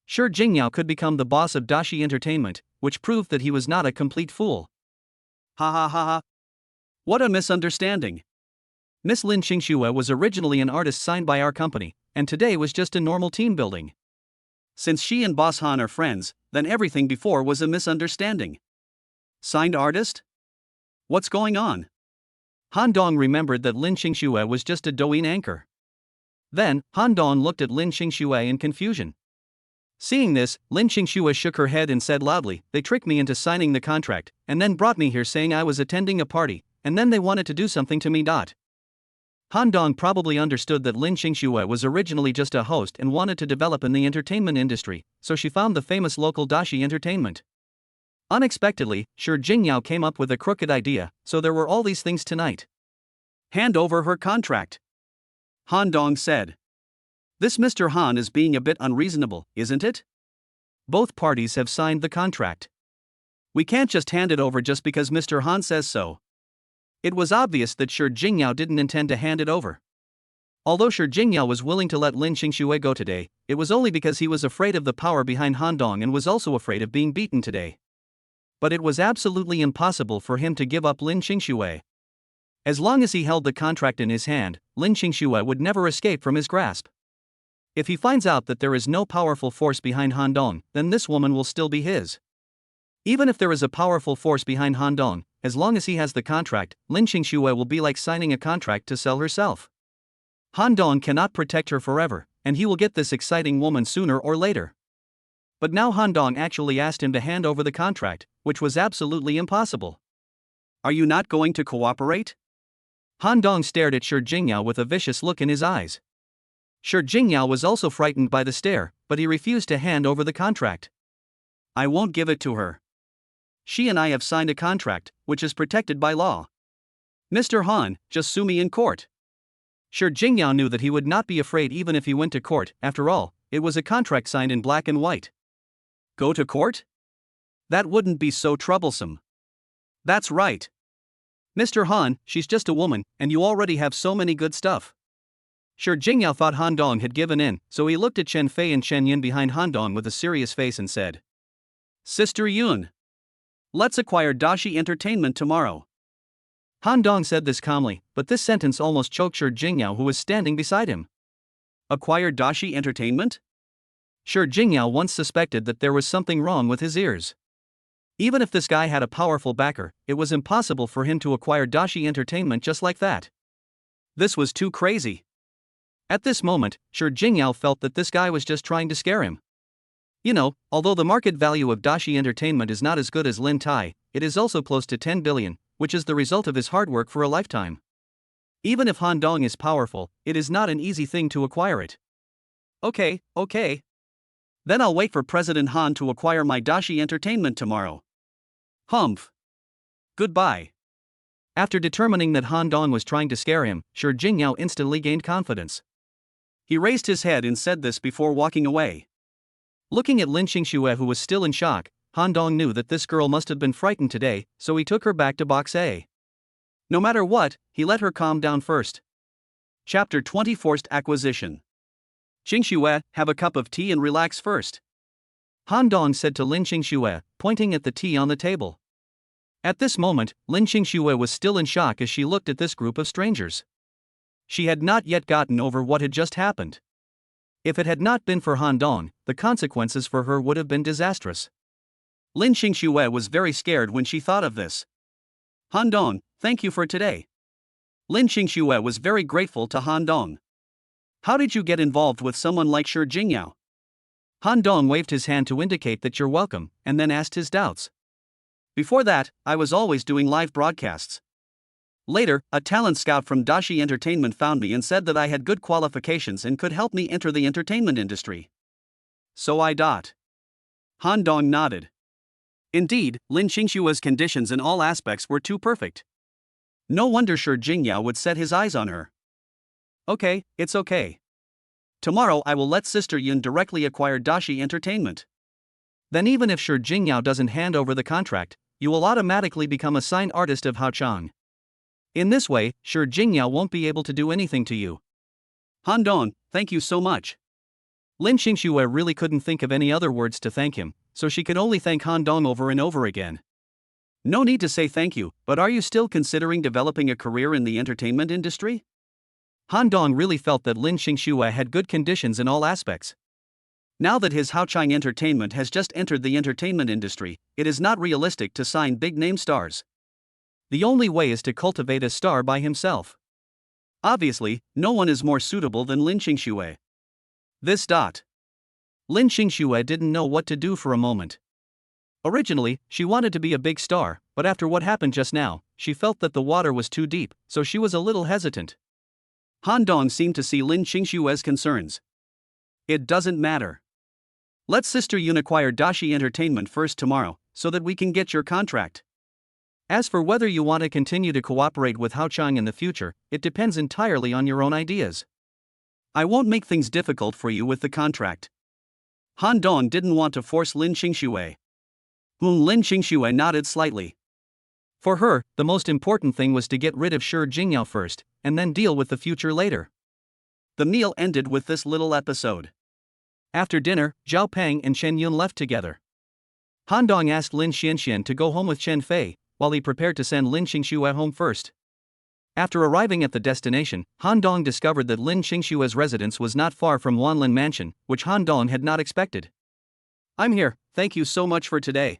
Shi Jingyao could become the boss of Dashi Entertainment, which proved that he was not a complete fool. Ha ha ha ha. What a misunderstanding. Miss Lin Xingxue was originally an artist signed by our company, and today was just a normal team building. Since she and Boss Han are friends, then everything before was a misunderstanding. Signed artist? What's going on? Han Dong remembered that Lin Xingxue was just a Douyin anchor. Then, Han Dong looked at Lin Xingxue in confusion. Seeing this, Lin Xingxue shook her head and said loudly, they tricked me into signing the contract, and then brought me here saying I was attending a party, and then they wanted to do something to me. Han Dong probably understood that Lin Xingxue was originally just a host and wanted to develop in the entertainment industry, so she found the famous local Dashi Entertainment. Unexpectedly, Shi Jingyao came up with a crooked idea, so there were all these things tonight. Hand over her contract. Han Dong said. This Mr. Han is being a bit unreasonable, isn't it? Both parties have signed the contract. We can't just hand it over just because Mr. Han says so. It was obvious that Shi Jingyao didn't intend to hand it over. Although Shi Jingyao was willing to let Lin Xingxue go today, it was only because he was afraid of the power behind Han Dong and was also afraid of being beaten today. But it was absolutely impossible for him to give up Lin Xingxue. As long as he held the contract in his hand, Lin Xingxue would never escape from his grasp. If he finds out that there is no powerful force behind Han Dong, then this woman will still be his. Even if there is a powerful force behind Han Dong, as long as he has the contract, Lin Xingxue will be like signing a contract to sell herself. Han Dong cannot protect her forever, and he will get this exciting woman sooner or later. But now Han Dong actually asked him to hand over the contract, which was absolutely impossible. Are you not going to cooperate? Han Dong stared at Shi Jingyao with a vicious look in his eyes. Shi Jingyao was also frightened by the stare, but he refused to hand over the contract. I won't give it to her. She and I have signed a contract, which is protected by law. Mr. Han, just sue me in court. Shi Jingyao knew that he would not be afraid even if he went to court, after all, it was a contract signed in black and white. Go to court? That wouldn't be so troublesome. That's right. Mr. Han, she's just a woman, and you already have so many good stuff. Sure, Jingyao thought Han Dong had given in, so he looked at Chen Fei and Chen Yun behind Han Dong with a serious face and said, Sister Yun, let's acquire Dashi Entertainment tomorrow. Han Dong said this calmly, but this sentence almost choked Sure Jingyao, who was standing beside him. Acquire Dashi Entertainment? Sure Jingyao once suspected that there was something wrong with his ears. Even if this guy had a powerful backer, it was impossible for him to acquire Dashi Entertainment just like that. This was too crazy. At this moment, Sure Jingyao felt that this guy was just trying to scare him. You know, although the market value of Dashi Entertainment is not as good as Lin Tai, it is also close to 10 billion, which is the result of his hard work for a lifetime. Even if Han Dong is powerful, it is not an easy thing to acquire it. Okay. Then I'll wait for President Han to acquire my Dashi Entertainment tomorrow. Humph. Goodbye. After determining that Han Dong was trying to scare him, Sure Jingyao instantly gained confidence. He raised his head and said this before walking away. Looking at Lin Xingxue, who was still in shock, Han Dong knew that this girl must have been frightened today, so he took her back to Box A. No matter what, he let her calm down first. Chapter 20 Forced Acquisition. Xingxue, have a cup of tea and relax first. Han Dong said to Lin Xingxue, pointing at the tea on the table. At this moment, Lin Xingxue was still in shock as she looked at this group of strangers. She had not yet gotten over what had just happened. If it had not been for Han Dong, the consequences for her would have been disastrous. Lin Xingxue was very scared when she thought of this. Han Dong, thank you for today. Lin Xingxue was very grateful to Han Dong. How did you get involved with someone like Sure Jingyao? Han Dong waved his hand to indicate that you're welcome, and then asked his doubts. Before that, I was always doing live broadcasts. Later, a talent scout from Dashi Entertainment found me and said that I had good qualifications and could help me enter the entertainment industry. So I. Han Dong nodded. Indeed, Lin Xingxue's conditions in all aspects were too perfect. No wonder Sure Jingyao would set his eyes on her. Okay, it's okay. Tomorrow I will let Sister Yun directly acquire Dashi Entertainment. Then even if Sure Jingyao doesn't hand over the contract, you will automatically become a signed artist of Hao Chang. In this way, Sure Jingyao won't be able to do anything to you. Han Dong, thank you so much. Lin Xingxue really couldn't think of any other words to thank him, so she could only thank Han Dong over and over again. No need to say thank you, but are you still considering developing a career in the entertainment industry? Han Dong really felt that Lin Xingxue had good conditions in all aspects. Now that his Hao Chang Entertainment has just entered the entertainment industry, it is not realistic to sign big-name stars. The only way is to cultivate a star by himself. Obviously, no one is more suitable than Lin Xingxue. Lin Xingxue didn't know what to do for a moment. Originally, she wanted to be a big star, but after what happened just now, she felt that the water was too deep, so she was a little hesitant. Han Dong seemed to see Lin Xingxue's concerns. It doesn't matter. Let Sister Yun acquire Dashi Entertainment first tomorrow, so that we can get your contract. As for whether you want to continue to cooperate with Hao Chang in the future, it depends entirely on your own ideas. I won't make things difficult for you with the contract. Han Dong didn't want to force Lin Xingxue. Lin Xingxue nodded slightly. For her, the most important thing was to get rid of Sure Jingyao first, and then deal with the future later. The meal ended with this little episode. After dinner, Zhao Peng and Chen Yun left together. Han Dong asked Lin Xianxian to go home with Chen Fei, while he prepared to send Lin Xingxue home first. After arriving at the destination, Han Dong discovered that Lin Xingxue's residence was not far from Wanlin Mansion, which Han Dong had not expected. I'm here, thank you so much for today.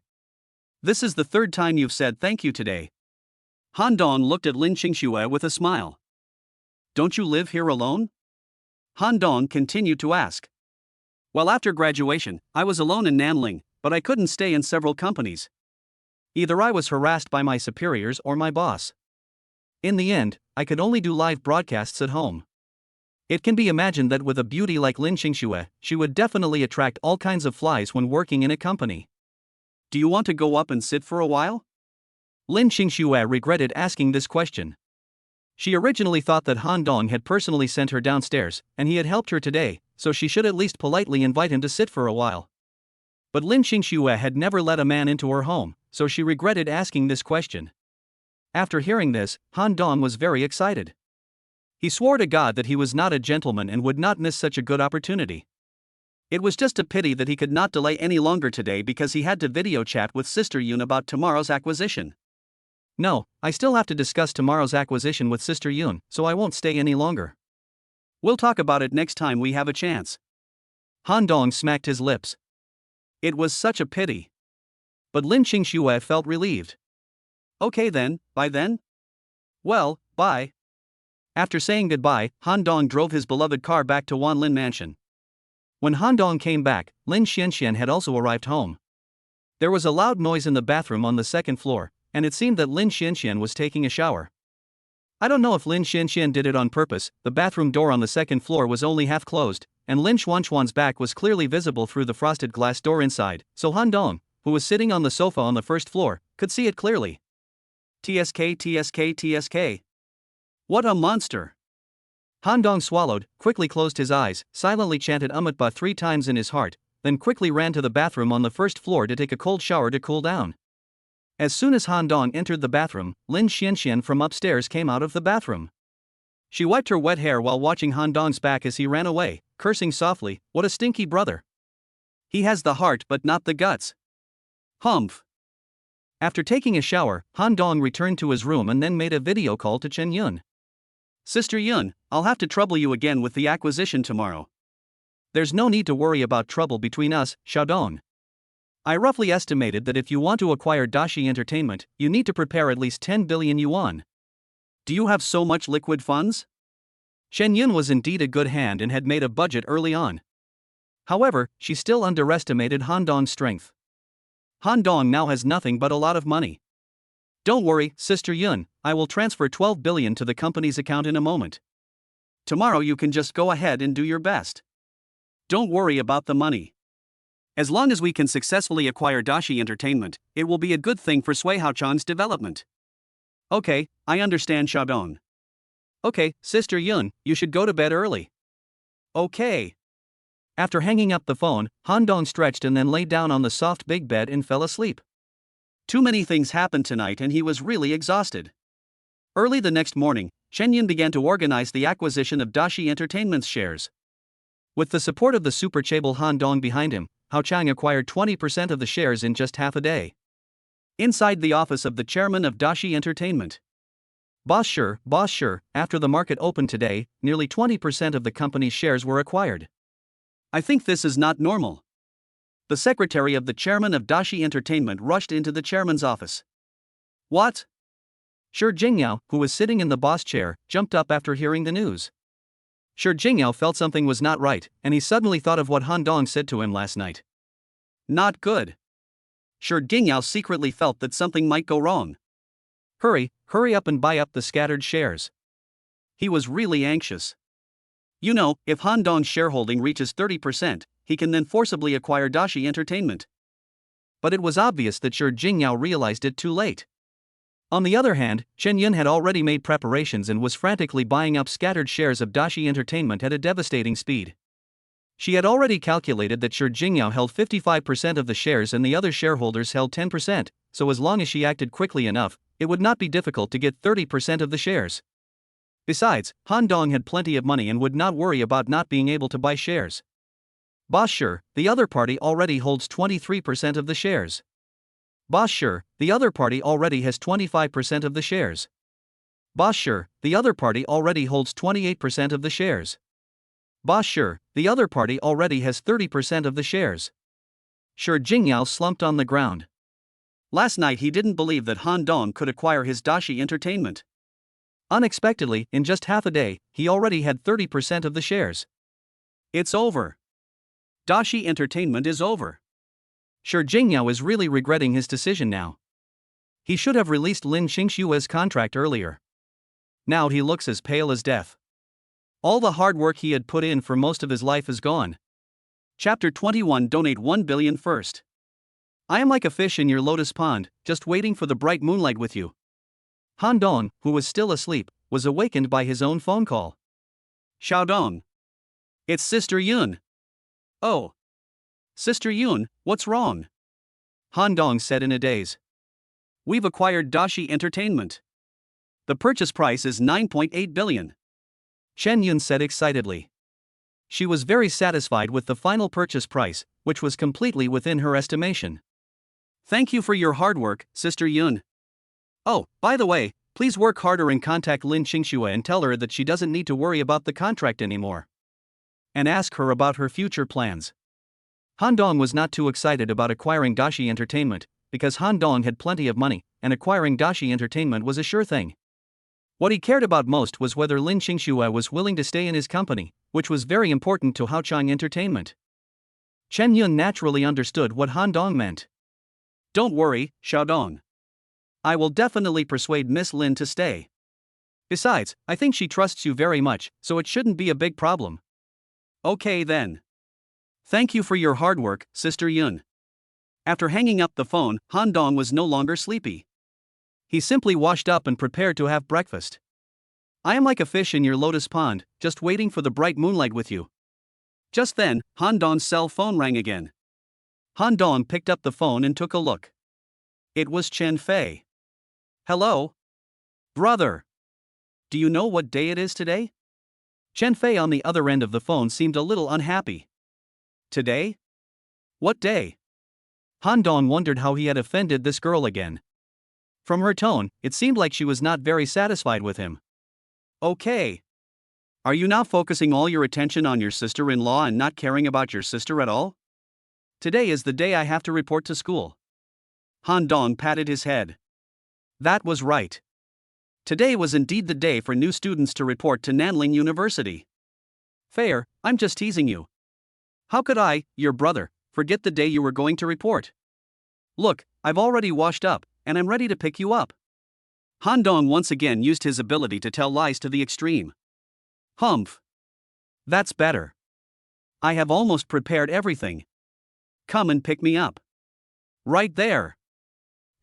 This is the third time you've said thank you today. Han Dong looked at Lin Xingxue with a smile. Don't you live here alone? Han Dong continued to ask. Well, after graduation, I was alone in Nanling, but I couldn't stay in several companies. Either I was harassed by my superiors or my boss. In the end, I could only do live broadcasts at home. It can be imagined that with a beauty like Lin Xingxue, she would definitely attract all kinds of flies when working in a company. Do you want to go up and sit for a while? Lin Xingxue regretted asking this question. She originally thought that Han Dong had personally sent her downstairs, and he had helped her today, so she should at least politely invite him to sit for a while. But Lin Xingxue had never let a man into her home, so she regretted asking this question. After hearing this, Han Dong was very excited. He swore to God that he was not a gentleman and would not miss such a good opportunity. It was just a pity that he could not delay any longer today because he had to video chat with Sister Yun about tomorrow's acquisition. No, I still have to discuss tomorrow's acquisition with Sister Yun, so I won't stay any longer. We'll talk about it next time we have a chance. Han Dong smacked his lips. It was such a pity. But Lin Xingxue felt relieved. Okay then, bye then? Well, bye. After saying goodbye, Han Dong drove his beloved car back to Wanlin Mansion. When Han Dong came back, Lin Xianxian had also arrived home. There was a loud noise in the bathroom on the second floor, and it seemed that Lin Xianxian was taking a shower. I don't know if Lin Xianxian did it on purpose. The bathroom door on the second floor was only half closed, and Lin Xuanchuan's back was clearly visible through the frosted glass door inside, so Han Dong, who was sitting on the sofa on the first floor, could see it clearly. TSK, TSK, TSK. What a monster! Han Dong swallowed, quickly closed his eyes, silently chanted Umutba 3 times in his heart, then quickly ran to the bathroom on the first floor to take a cold shower to cool down. As soon as Han Dong entered the bathroom, Lin Xianxian from upstairs came out of the bathroom. She wiped her wet hair while watching Han Dong's back as he ran away, cursing softly, "What a stinky brother! He has the heart but not the guts. Humph." After taking a shower, Han Dong returned to his room and then made a video call to Chen Yun. Sister Yun, I'll have to trouble you again with the acquisition tomorrow. There's no need to worry about trouble between us, Xiaodong. I roughly estimated that if you want to acquire Dashi Entertainment, you need to prepare at least 10 billion yuan. Do you have so much liquid funds? Shen Yun was indeed a good hand and had made a budget early on. However, she still underestimated Han Dong's strength. Han Dong now has nothing but a lot of money. Don't worry, Sister Yun, I will transfer 12 billion to the company's account in a moment. Tomorrow you can just go ahead and do your best. Don't worry about the money. As long as we can successfully acquire Dashi Entertainment, it will be a good thing for Sui Haochan's development. Okay, I understand, Xiaodong. Okay, Sister Yun, you should go to bed early. Okay. After hanging up the phone, Han Dong stretched and then lay down on the soft big bed and fell asleep. Too many things happened tonight and he was really exhausted. Early the next morning, Chen Yun began to organize the acquisition of Dashi Entertainment's shares. With the support of the super chaebol Han Dong behind him, Hao Chang acquired 20% of the shares in just half a day. Inside the office of the chairman of Dashi Entertainment. Boss sure, after the market opened today, nearly 20% of the company's shares were acquired. I think this is not normal. The secretary of the chairman of Dashi Entertainment rushed into the chairman's office. What? Shi Jingyao, who was sitting in the boss chair, jumped up after hearing the news. Shi Jingyao felt something was not right, and he suddenly thought of what Han Dong said to him last night. Not good. Shi Jingyao secretly felt that something might go wrong. Hurry up and buy up the scattered shares. He was really anxious. You know, if Han Dong's shareholding reaches 30%, he can then forcibly acquire Dashi Entertainment. But it was obvious that Shi Jingyao realized it too late. On the other hand, Chen Yun had already made preparations and was frantically buying up scattered shares of Dashi Entertainment at a devastating speed. She had already calculated that Shi Jingyao held 55% of the shares and the other shareholders held 10%, so as long as she acted quickly enough, it would not be difficult to get 30% of the shares. Besides, Han Dong had plenty of money and would not worry about not being able to buy shares. Boss Shi, the other party already holds 23% of the shares. Boss Shi, the other party already has 25% of the shares. Boss Shi, the other party already holds 28% of the shares. Boss Shi, the other party already has 30% of the shares. Shi Jingyao slumped on the ground. Last night he didn't believe that Han Dong could acquire his Dashi Entertainment. Unexpectedly, in just half a day, he already had 30% of the shares. It's over. Dashi Entertainment is over. Shi Jingyao is really regretting his decision now. He should have released Lin Xingxue's contract earlier. Now he looks as pale as death. All the hard work he had put in for most of his life is gone. Chapter 21. Donate 1 billion first. I am like a fish in your lotus pond, just waiting for the bright moonlight with you. Han Dong, who was still asleep, was awakened by his own phone call. Xiaodong. It's Sister Yun. Oh. Sister Yoon, what's wrong? Han Dong said in a daze. We've acquired Dashi Entertainment. The purchase price is 9.8 billion. Chen Yun said excitedly. She was very satisfied with the final purchase price, which was completely within her estimation. Thank you for your hard work, Sister Yun. Oh, by the way, please work harder and contact Lin Qingxue and tell her that she doesn't need to worry about the contract anymore. And ask her about her future plans. Han Dong was not too excited about acquiring Dashi Entertainment, because Han Dong had plenty of money, and acquiring Dashi Entertainment was a sure thing. What he cared about most was whether Lin Qingxue was willing to stay in his company, which was very important to Haochang Entertainment. Chen Yun naturally understood what Han Dong meant. Don't worry, Xiaodong. I will definitely persuade Miss Lin to stay. Besides, I think she trusts you very much, so it shouldn't be a big problem. Okay then. Thank you for your hard work, Sister Yun. After hanging up the phone, Han Dong was no longer sleepy. He simply washed up and prepared to have breakfast. I am like a fish in your lotus pond, just waiting for the bright moonlight with you. Just then, Han Dong's cell phone rang again. Han Dong picked up the phone and took a look. It was Chen Fei. Hello? Brother. Do you know what day it is today? Chen Fei on the other end of the phone seemed a little unhappy. Today? What day? Han Dong wondered how he had offended this girl again. From her tone, it seemed like she was not very satisfied with him. Okay. Are you now focusing all your attention on your sister-in-law and not caring about your sister at all? Today is the day I have to report to school. Han Dong patted his head. That was right. Today was indeed the day for new students to report to Nanling University. Fair, I'm just teasing you. How could I, your brother, forget the day you were going to report? Look, I've already washed up, and I'm ready to pick you up. Han Dong once again used his ability to tell lies to the extreme. Humph. That's better. I have almost prepared everything. Come and pick me up. Right there.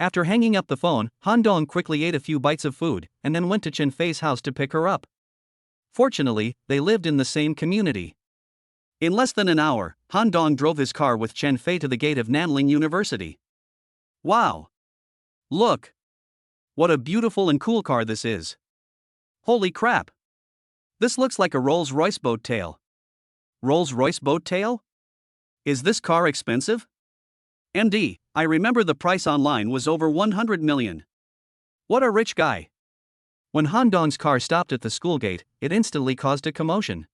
After hanging up the phone, Han Dong quickly ate a few bites of food, and then went to Chen Fei's house to pick her up. Fortunately, they lived in the same community. In less than an hour, Han Dong drove his car with Chen Fei to the gate of Nanling University. Wow! Look! What a beautiful and cool car this is. Holy crap! This looks like a Rolls-Royce boat tail. Rolls-Royce boat tail? Is this car expensive? MD, I remember the price online was over 100 million. What a rich guy. When Han Dong's car stopped at the school gate, it instantly caused a commotion.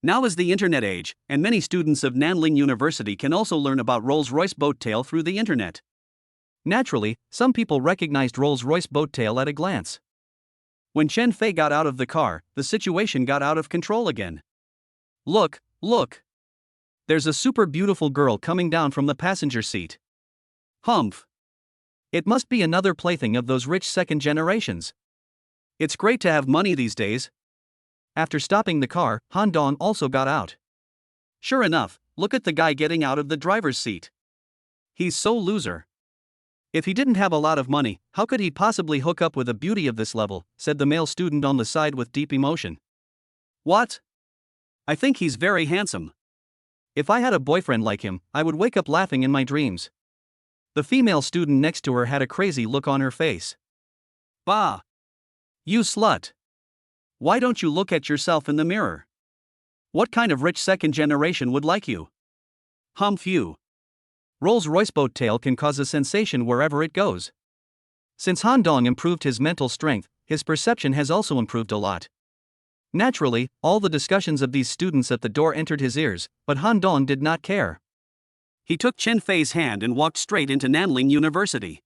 Now is the internet age, and many students of Nanling University can also learn about Rolls-Royce boat tail through the internet. Naturally, some people recognized Rolls-Royce boat tail at a glance. When Chen Fei got out of the car, the situation got out of control again. Look, look! There's a super beautiful girl coming down from the passenger seat. Humph! It must be another plaything of those rich second generations. It's great to have money these days. After stopping the car, Han Dong also got out. Sure enough, look at the guy getting out of the driver's seat. He's so loser. If he didn't have a lot of money, how could he possibly hook up with a beauty of this level, said the male student on the side with deep emotion. What? I think he's very handsome. If I had a boyfriend like him, I would wake up laughing in my dreams. The female student next to her had a crazy look on her face. Bah! You slut! Why don't you look at yourself in the mirror? What kind of rich second generation would like you? Humph you! Rolls-Royce boat tail can cause a sensation wherever it goes. Since Han Dong improved his mental strength, his perception has also improved a lot. Naturally, all the discussions of these students at the door entered his ears, but Han Dong did not care. He took Chen Fei's hand and walked straight into Nanling University.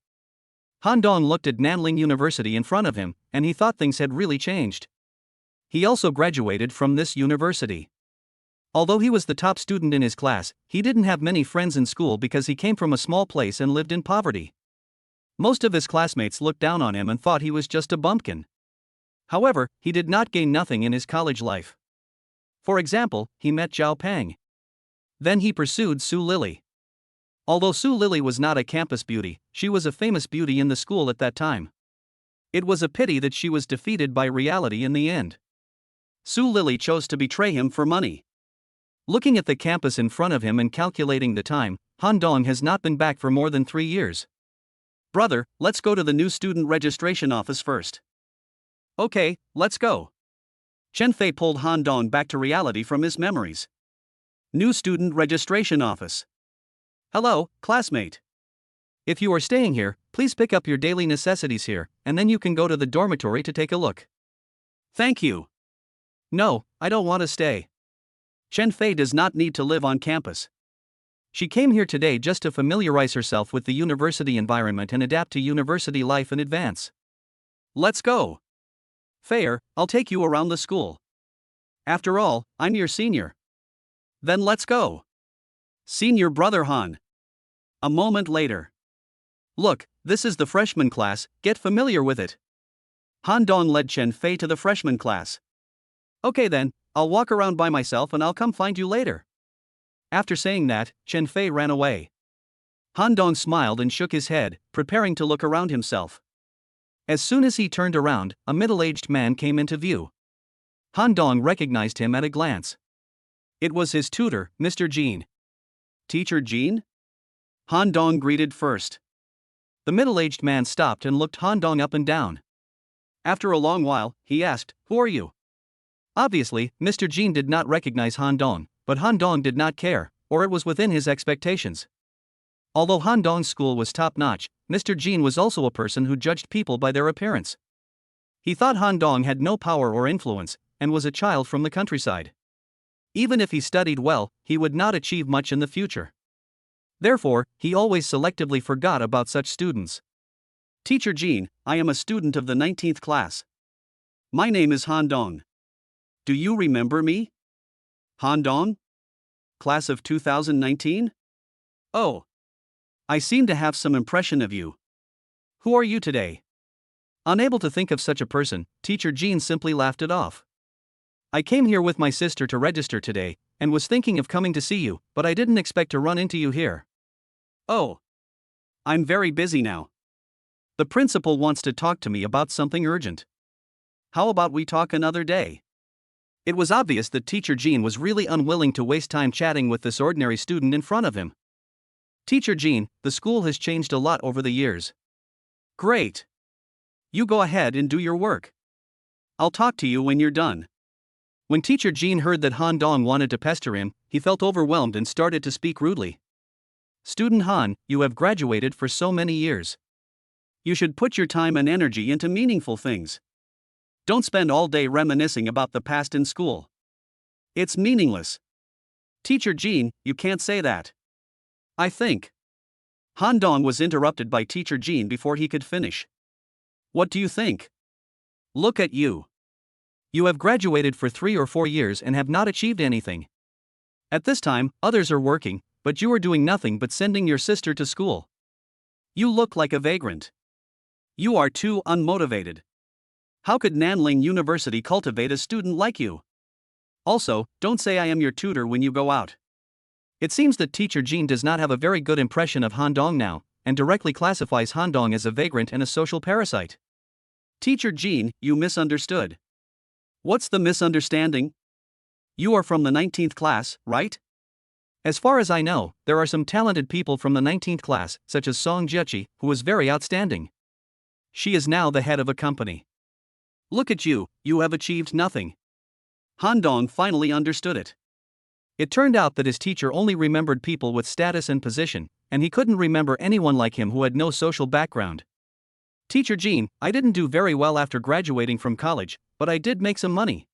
Han Dong looked at Nanling University in front of him, and he thought things had really changed. He also graduated from this university. Although he was the top student in his class, he didn't have many friends in school because he came from a small place and lived in poverty. Most of his classmates looked down on him and thought he was just a bumpkin. However, he did not gain nothing in his college life. For example, he met Zhao Peng. Then he pursued Su Lily. Although Su Lily was not a campus beauty, she was a famous beauty in the school at that time. It was a pity that she was defeated by reality in the end. Su Lily chose to betray him for money. Looking at the campus in front of him and calculating the time, Han Dong has not been back for more than 3 years. Brother, let's go to the new student registration office first. Okay, let's go. Chen Fei pulled Han Dong back to reality from his memories. New student registration office. Hello, classmate. If you are staying here, please pick up your daily necessities here, and then you can go to the dormitory to take a look. Thank you. No, I don't want to stay. Chen Fei does not need to live on campus. She came here today just to familiarize herself with the university environment and adapt to university life in advance. Let's go. Fair, I'll take you around the school. After all, I'm your senior. Then let's go. Senior brother Han. A moment later. Look, this is the freshman class, get familiar with it. Han Dong led Chen Fei to the freshman class. Okay then, I'll walk around by myself and I'll come find you later. After saying that, Chen Fei ran away. Han Dong smiled and shook his head, preparing to look around himself. As soon as he turned around, a middle-aged man came into view. Han Dong recognized him at a glance. It was his tutor, Mr. Jean. Teacher Jean? Han Dong greeted first. The middle-aged man stopped and looked Han Dong up and down. After a long while, he asked, "Who are you?" Obviously, Mr. Jean did not recognize Han Dong, but Han Dong did not care, or it was within his expectations. Although Han Dong's school was top-notch, Mr. Jean was also a person who judged people by their appearance. He thought Han Dong had no power or influence, and was a child from the countryside. Even if he studied well, he would not achieve much in the future. Therefore, he always selectively forgot about such students. Teacher Jean, I am a student of the 19th class. My name is Han Dong. Do you remember me? Han Dong? Class of 2019? Oh. I seem to have some impression of you. Who are you today? Unable to think of such a person, Teacher Jean simply laughed it off. I came here with my sister to register today, and was thinking of coming to see you, but I didn't expect to run into you here. Oh. I'm very busy now. The principal wants to talk to me about something urgent. How about we talk another day? It was obvious that Teacher Jean was really unwilling to waste time chatting with this ordinary student in front of him. Teacher Jean, the school has changed a lot over the years. Great. You go ahead and do your work. I'll talk to you when you're done. When Teacher Jean heard that Han Dong wanted to pester him, he felt overwhelmed and started to speak rudely. Student Han, you have graduated for so many years. You should put your time and energy into meaningful things. Don't spend all day reminiscing about the past in school. It's meaningless. Teacher Jean, you can't say that. I think. Han Dong was interrupted by Teacher Jean before he could finish. What do you think? Look at you. You have graduated for 3 or 4 years and have not achieved anything. At this time, others are working, but you are doing nothing but sending your sister to school. You look like a vagrant. You are too unmotivated. How could Nanling University cultivate a student like you? Also, don't say I am your tutor when you go out. It seems that Teacher Jean does not have a very good impression of Han Dong now, and directly classifies Han Dong as a vagrant and a social parasite. Teacher Jean, you misunderstood. What's the misunderstanding? You are from the 19th class, right? As far as I know, there are some talented people from the 19th class, such as Song Jiechi, who is very outstanding. She is now the head of a company. Look at you, you have achieved nothing. Han Dong finally understood it. It turned out that his teacher only remembered people with status and position, and he couldn't remember anyone like him who had no social background. Teacher Jean, I didn't do very well after graduating from college, but I did make some money.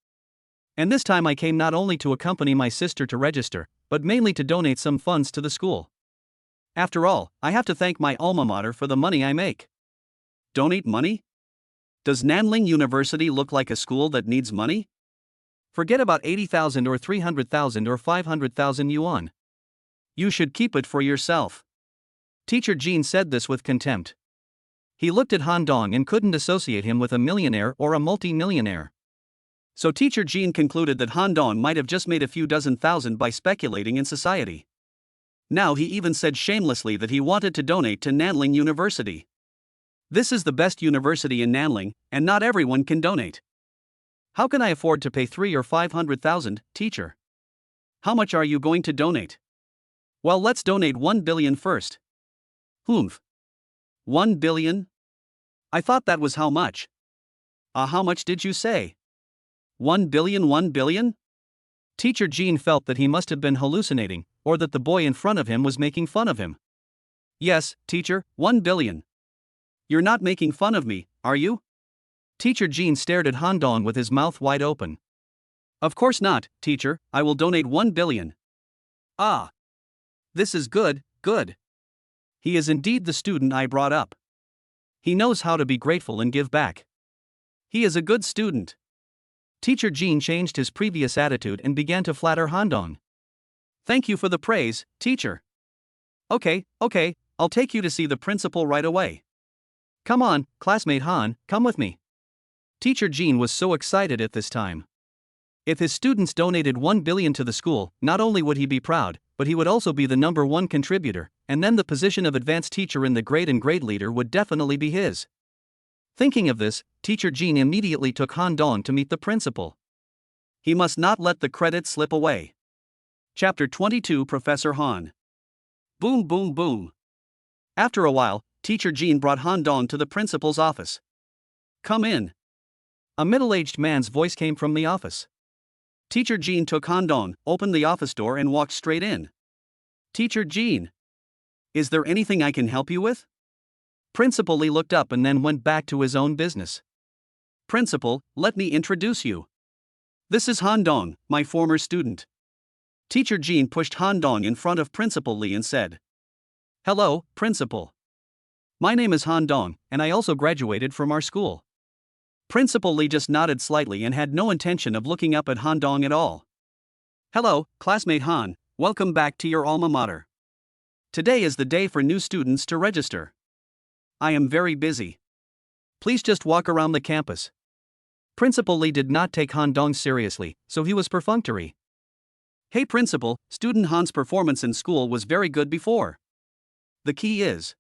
And this time I came not only to accompany my sister to register, but mainly to donate some funds to the school. After all, I have to thank my alma mater for the money I make. Donate money? Does Nanling University look like a school that needs money? Forget about 80,000 or 300,000 or 500,000 yuan. You should keep it for yourself. Teacher Jean said this with contempt. He looked at Han Dong and couldn't associate him with a millionaire or a multi-millionaire. So Teacher Jean concluded that Han Dong might have just made a few dozen thousand by speculating in society. Now he even said shamelessly that he wanted to donate to Nanling University. This is the best university in Nanling, and not everyone can donate. How can I afford to pay 3 or 500,000, teacher? How much are you going to donate? Well, let's donate 1 billion first. Humph. 1 billion? I thought that was how much. How much did you say? 1 billion, 1 billion? Teacher Jean felt that he must have been hallucinating, or that the boy in front of him was making fun of him. Yes, teacher, 1 billion. You're not making fun of me, are you? Teacher Jean stared at Han Dong with his mouth wide open. Of course not, teacher, I will donate 1 billion. Ah. This is good, good. He is indeed the student I brought up. He knows how to be grateful and give back. He is a good student. Teacher Jean changed his previous attitude and began to flatter Han Dong. Thank you for the praise, teacher. Okay, I'll take you to see the principal right away. Come on, classmate Han, come with me. Teacher Jean was so excited at this time. If his students donated 1 billion to the school, not only would he be proud, but he would also be the #1 contributor, and then the position of advanced teacher in the grade and grade leader would definitely be his. Thinking of this, Teacher Jean immediately took Han Dong to meet the principal. He must not let the credit slip away. Chapter 22 Professor Han. Boom, boom, boom. After a while, Teacher Jean brought Han Dong to the principal's office. Come in. A middle-aged man's voice came from the office. Teacher Jean took Han Dong, opened the office door and walked straight in. Teacher Jean. Is there anything I can help you with? Principal Lee looked up and then went back to his own business. Principal, let me introduce you. This is Han Dong, my former student. Teacher Jean pushed Han Dong in front of Principal Lee and said, Hello, Principal. My name is Han Dong, and I also graduated from our school. Principal Lee just nodded slightly and had no intention of looking up at Han Dong at all. Hello, classmate Han, welcome back to your alma mater. Today is the day for new students to register. I am very busy. Please just walk around the campus. Principal Lee did not take Han Dong seriously, so he was perfunctory. Hey Principal, student Han's performance in school was very good before. The key is.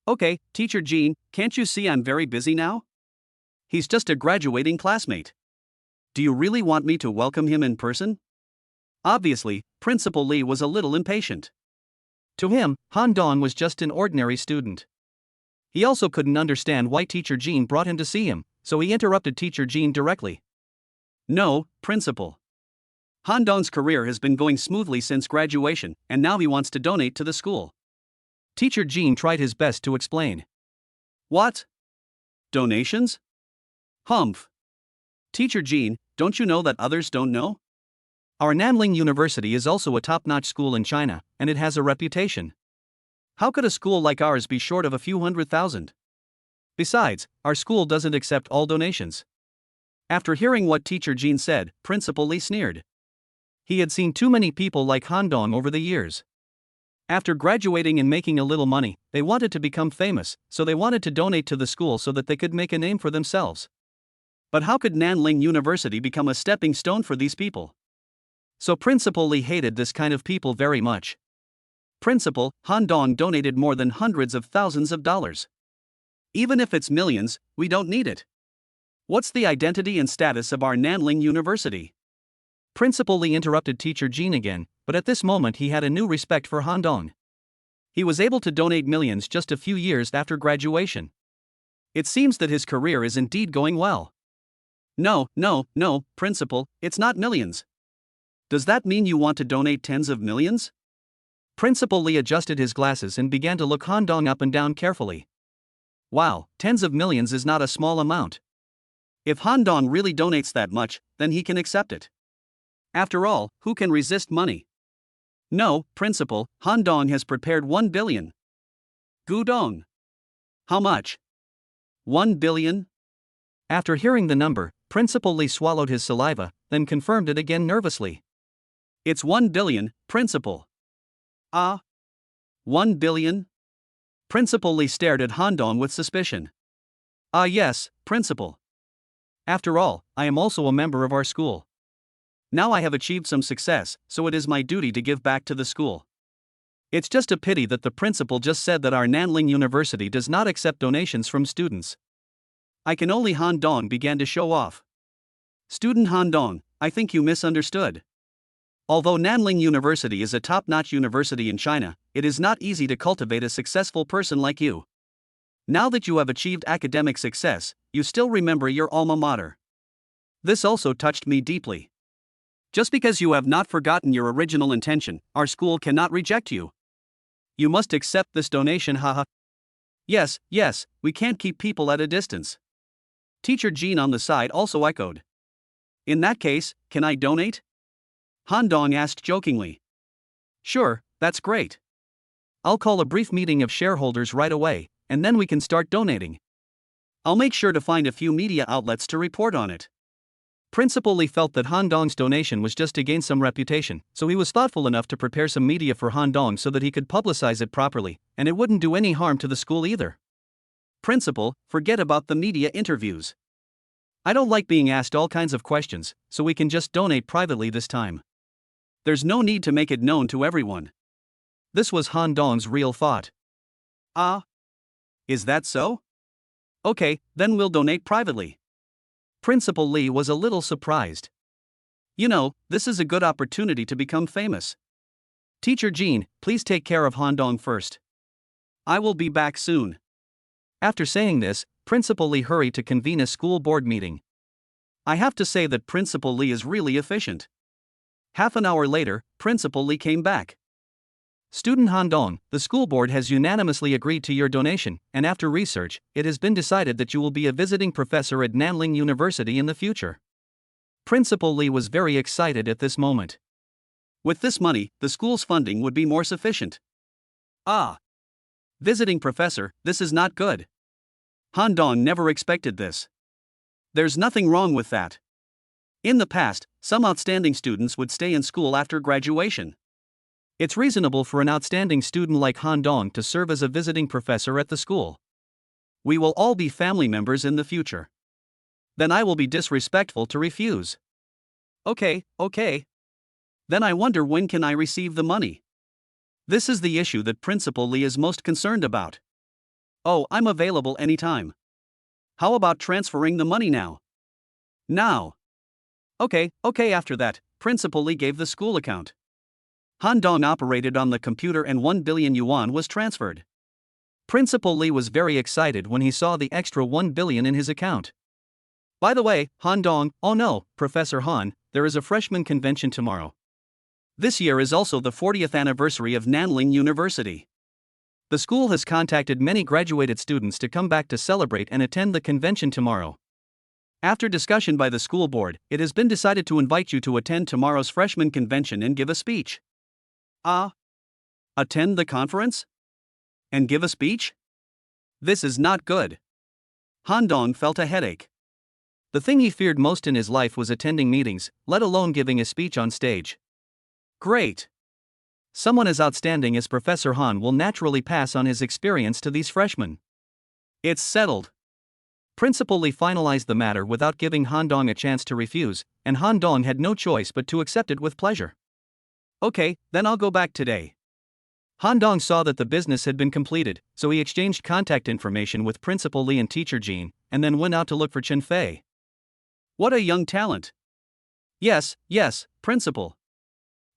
Okay, Teacher Jean, can't you see I'm very busy now? He's just a graduating classmate. Do you really want me to welcome him in person? Obviously, Principal Lee was a little impatient. To him, Han Dong was just an ordinary student. He also couldn't understand why Teacher Jean brought him to see him, so he interrupted Teacher Jean directly. No, Principal. Han Dong's career has been going smoothly since graduation, and now he wants to donate to the school. Teacher Jean tried his best to explain. What? Donations? Humph. Teacher Jean, don't you know that others don't know? Our Nanling University is also a top-notch school in China, and it has a reputation. How could a school like ours be short of a few 100,000? Besides, our school doesn't accept all donations. After hearing what Teacher Jean said, Principal Lee sneered. He had seen too many people like Han Dong over the years. After graduating and making a little money, they wanted to become famous, so they wanted to donate to the school so that they could make a name for themselves. But how could Nanling University become a stepping stone for these people? So Principal Lee hated this kind of people very much. Principal, Han Dong donated more than hundreds of thousands of dollars. Even if it's millions, we don't need it. What's the identity and status of our Nanling University? Principal Lee interrupted Teacher Jean again, but at this moment he had a new respect for Han Dong. He was able to donate millions just a few years after graduation. It seems that his career is indeed going well. No, Principal, it's not millions. Does that mean you want to donate tens of millions? Principal Lee adjusted his glasses and began to look Han Dong up and down carefully. Wow, tens of millions is not a small amount. If Han Dong really donates that much, then he can accept it. After all, who can resist money? No, Principal, Han Dong has prepared 1 billion. Gu Dong. How much? 1 billion? After hearing the number, Principal Lee swallowed his saliva, then confirmed it again nervously. It's 1 billion, Principal. 1 billion? Principal Lee stared at Han Dong with suspicion. Yes, Principal. After all, I am also a member of our school. Now I have achieved some success, so it is my duty to give back to the school. It's just a pity that the principal just said that our Nanling University does not accept donations from students. I can only. Han Dong began to show off. Student Han Dong, I think you misunderstood. Although Nanling University is a top-notch university in China, it is not easy to cultivate a successful person like you. Now that you have achieved academic success, you still remember your alma mater. This also touched me deeply. Just because you have not forgotten your original intention, our school cannot reject you. You must accept this donation, haha. Yes, we can't keep people at a distance. Teacher Jean on the side also echoed. In that case, can I donate? Han Dong asked jokingly. Sure, that's great. I'll call a brief meeting of shareholders right away, and then we can start donating. I'll make sure to find a few media outlets to report on it. Principal Li felt that Han Dong's donation was just to gain some reputation, so he was thoughtful enough to prepare some media for Han Dong so that he could publicize it properly, and it wouldn't do any harm to the school either. Principal, forget about the media interviews. I don't like being asked all kinds of questions, so we can just donate privately this time. There's no need to make it known to everyone. This was Han Dong's real thought. Ah? Is that so? Okay, then we'll donate privately. Principal Li was a little surprised. You know, this is a good opportunity to become famous. Teacher Jean, please take care of Han Dong first. I will be back soon. After saying this, Principal Li hurried to convene a school board meeting. I have to say that Principal Li is really efficient. Half an hour later, Principal Li came back. Student Han Dong, the school board has unanimously agreed to your donation, and after research, it has been decided that you will be a visiting professor at Nanling University in the future. Principal Li was very excited at this moment. With this money, the school's funding would be more sufficient. Ah! Visiting professor, this is not good. Han Dong never expected this. There's nothing wrong with that. In the past, some outstanding students would stay in school after graduation. It's reasonable for an outstanding student like Han Dong to serve as a visiting professor at the school. We will all be family members in the future. Then I will be disrespectful to refuse. Okay. Then I wonder when can I receive the money? This is the issue that Principal Li is most concerned about. Oh, I'm available anytime. How about transferring the money now? Now. Okay, after that, Principal Li gave the school account. Han Dong operated on the computer and 1 billion yuan was transferred. Principal Li was very excited when he saw the extra 1 billion in his account. By the way, Han Dong, oh no, Professor Han, there is a freshman convention tomorrow. This year is also the 40th anniversary of Nanling University. The school has contacted many graduated students to come back to celebrate and attend the convention tomorrow. After discussion by the school board, it has been decided to invite you to attend tomorrow's freshman convention and give a speech. Ah? Attend the conference? And give a speech? This is not good. Han Dong felt a headache. The thing he feared most in his life was attending meetings, let alone giving a speech on stage. Great. Someone as outstanding as Professor Han will naturally pass on his experience to these freshmen. It's settled. Principal Li finalized the matter without giving Han Dong a chance to refuse, and Han Dong had no choice but to accept it with pleasure. Okay, then I'll go back today. Han Dong saw that the business had been completed, so he exchanged contact information with Principal Li and Teacher Jean, and then went out to look for Chen Fei. What a young talent. Yes, Principal.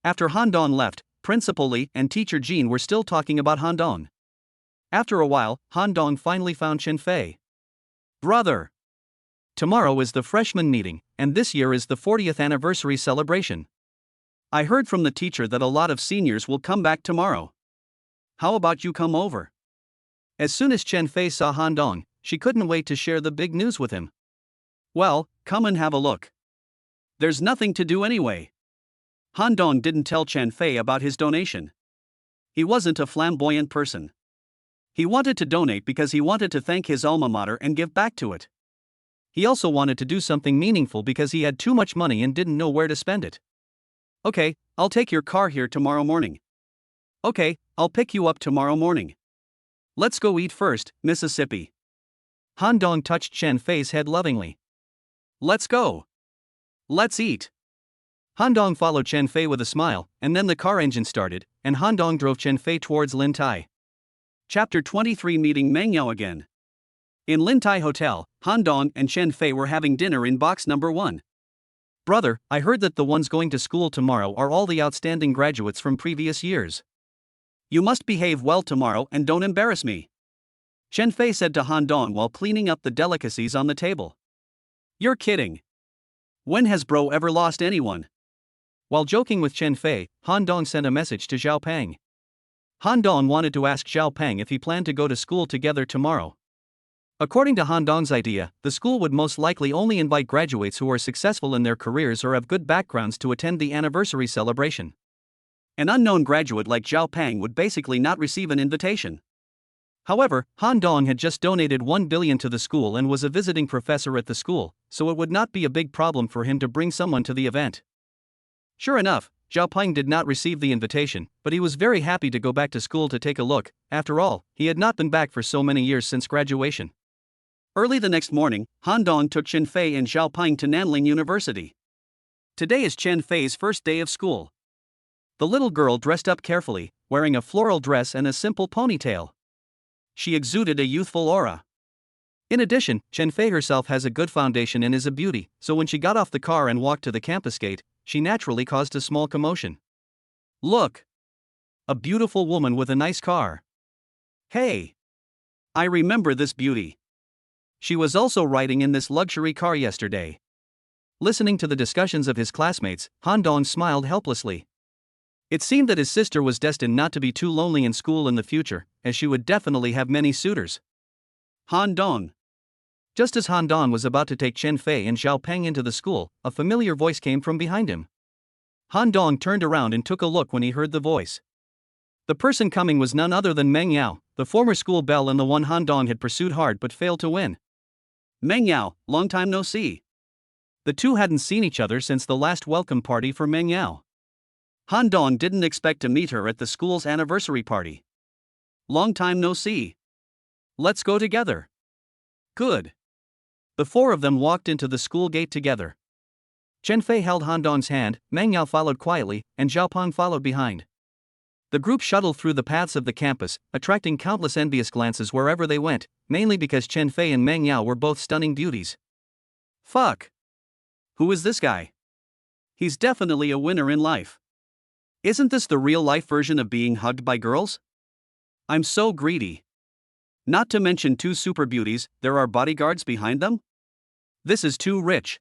After Han Dong left, Principal Li and Teacher Jean were still talking about Han Dong. After a while, Han Dong finally found Chen Fei. Brother! Tomorrow is the freshman meeting, and this year is the 40th anniversary celebration. I heard from the teacher that a lot of seniors will come back tomorrow. How about you come over? As soon as Chen Fei saw Han Dong, she couldn't wait to share the big news with him. Well, come and have a look. There's nothing to do anyway. Han Dong didn't tell Chen Fei about his donation. He wasn't a flamboyant person. He wanted to donate because he wanted to thank his alma mater and give back to it. He also wanted to do something meaningful because he had too much money and didn't know where to spend it. Okay, I'll take your car here tomorrow morning. Okay, I'll pick you up tomorrow morning. Let's go eat first, Mississippi. Han Dong touched Chen Fei's head lovingly. Let's go. Let's eat. Han Dong followed Chen Fei with a smile, and then the car engine started, and Han Dong drove Chen Fei towards Lin Tai. Chapter 23 Meeting Meng Yao again. In Lin Tai Hotel, Han Dong and Chen Fei were having dinner in box number 1. Brother, I heard that the ones going to school tomorrow are all the outstanding graduates from previous years. You must behave well tomorrow and don't embarrass me, Chen Fei said to Han Dong while cleaning up the delicacies on the table. You're kidding. When has bro ever lost anyone? While joking with Chen Fei, Han Dong sent a message to Zhao Peng. Han Dong wanted to ask Zhao Peng if he planned to go to school together tomorrow. According to Han Dong's idea, the school would most likely only invite graduates who are successful in their careers or have good backgrounds to attend the anniversary celebration. An unknown graduate like Zhao Peng would basically not receive an invitation. However, Han Dong had just donated 1 billion to the school and was a visiting professor at the school, so it would not be a big problem for him to bring someone to the event. Sure enough, Zhao Peng did not receive the invitation, but he was very happy to go back to school to take a look. After all, he had not been back for so many years since graduation. Early the next morning, Han Dong took Chen Fei and Zhao Peng to Nanling University. Today is Chen Fei's first day of school. The little girl dressed up carefully, wearing a floral dress and a simple ponytail. She exuded a youthful aura. In addition, Chen Fei herself has a good foundation and is a beauty, so when she got off the car and walked to the campus gate, she naturally caused a small commotion. Look! A beautiful woman with a nice car. Hey! I remember this beauty. She was also riding in this luxury car yesterday. Listening to the discussions of his classmates, Han Dong smiled helplessly. It seemed that his sister was destined not to be too lonely in school in the future, as she would definitely have many suitors. Han Dong. Just as Han Dong was about to take Chen Fei and Zhao Peng into the school, a familiar voice came from behind him. Han Dong turned around and took a look when he heard the voice. The person coming was none other than Meng Yao, the former school belle and the one Han Dong had pursued hard but failed to win. Meng Yao, long time no see. The two hadn't seen each other since the last welcome party for Meng Yao. Han Dong didn't expect to meet her at the school's anniversary party. Long time no see. Let's go together. Good. The four of them walked into the school gate together. Chen Fei held Han Dong's hand, Meng Yao followed quietly, and Zhao Peng followed behind. The group shuttled through the paths of the campus, attracting countless envious glances wherever they went, mainly because Chen Fei and Meng Yao were both stunning beauties. Fuck. Who is this guy? He's definitely a winner in life. Isn't this the real-life version of being hugged by girls? I'm so greedy. Not to mention two super beauties, there are bodyguards behind them? This is too rich.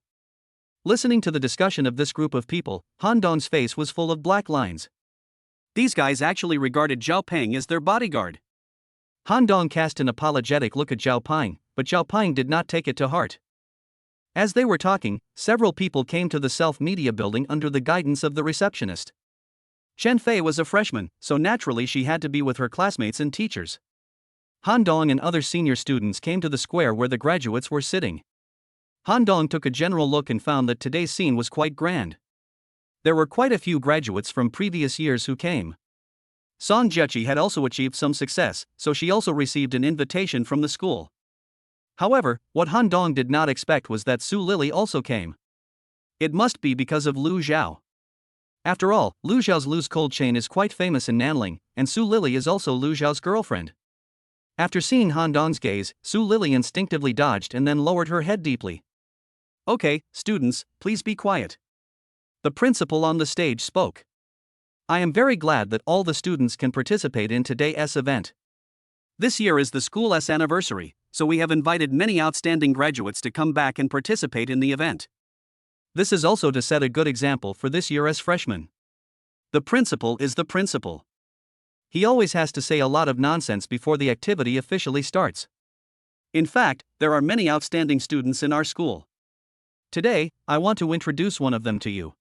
Listening to the discussion of this group of people, Han Dong's face was full of black lines. These guys actually regarded Zhao Peng as their bodyguard. Han Dong cast an apologetic look at Zhao Peng, but Zhao Peng did not take it to heart. As they were talking, several people came to the self-media building under the guidance of the receptionist. Chen Fei was a freshman, so naturally she had to be with her classmates and teachers. Han Dong and other senior students came to the square where the graduates were sitting. Han Dong took a general look and found that today's scene was quite grand. There were quite a few graduates from previous years who came. Song Jiechi had also achieved some success, so she also received an invitation from the school. However, what Han Dong did not expect was that Su Lily also came. It must be because of Lu Zhao. After all, Lu Zhao's loose cold chain is quite famous in Nanling, and Su Lily is also Lu Zhao's girlfriend. After seeing Han Dong's gaze, Su Lily instinctively dodged and then lowered her head deeply. Okay, students, please be quiet. The principal on the stage spoke. I am very glad that all the students can participate in today's event. This year is the school's anniversary, so we have invited many outstanding graduates to come back and participate in the event. This is also to set a good example for this year as freshmen. The principal is the principal. He always has to say a lot of nonsense before the activity officially starts. In fact, there are many outstanding students in our school. Today, I want to introduce one of them to you.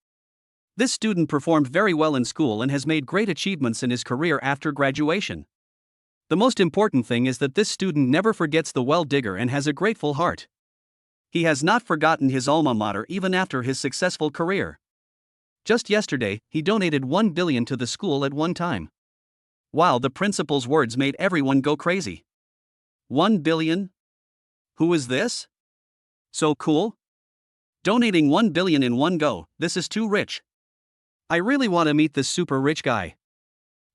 This student performed very well in school and has made great achievements in his career after graduation. The most important thing is that this student never forgets the well-digger and has a grateful heart. He has not forgotten his alma mater even after his successful career. Just yesterday, he donated 1 billion to the school at one time. Wow, the principal's words made everyone go crazy. 1 billion? Who is this? So cool? Donating 1 billion in one go, this is too rich. I really want to meet this super rich guy.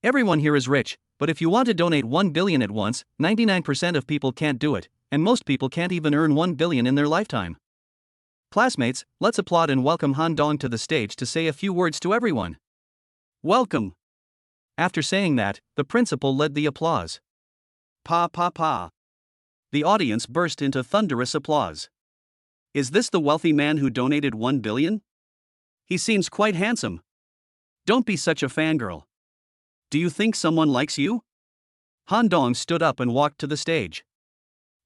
Everyone here is rich, but if you want to donate 1 billion at once, 99% of people can't do it, and most people can't even earn 1 billion in their lifetime. Classmates, let's applaud and welcome Han Dong to the stage to say a few words to everyone. Welcome. After saying that, the principal led the applause. Pa pa pa. The audience burst into thunderous applause. Is this the wealthy man who donated 1 billion? He seems quite handsome. Don't be such a fangirl. Do you think someone likes you? Han Dong stood up and walked to the stage.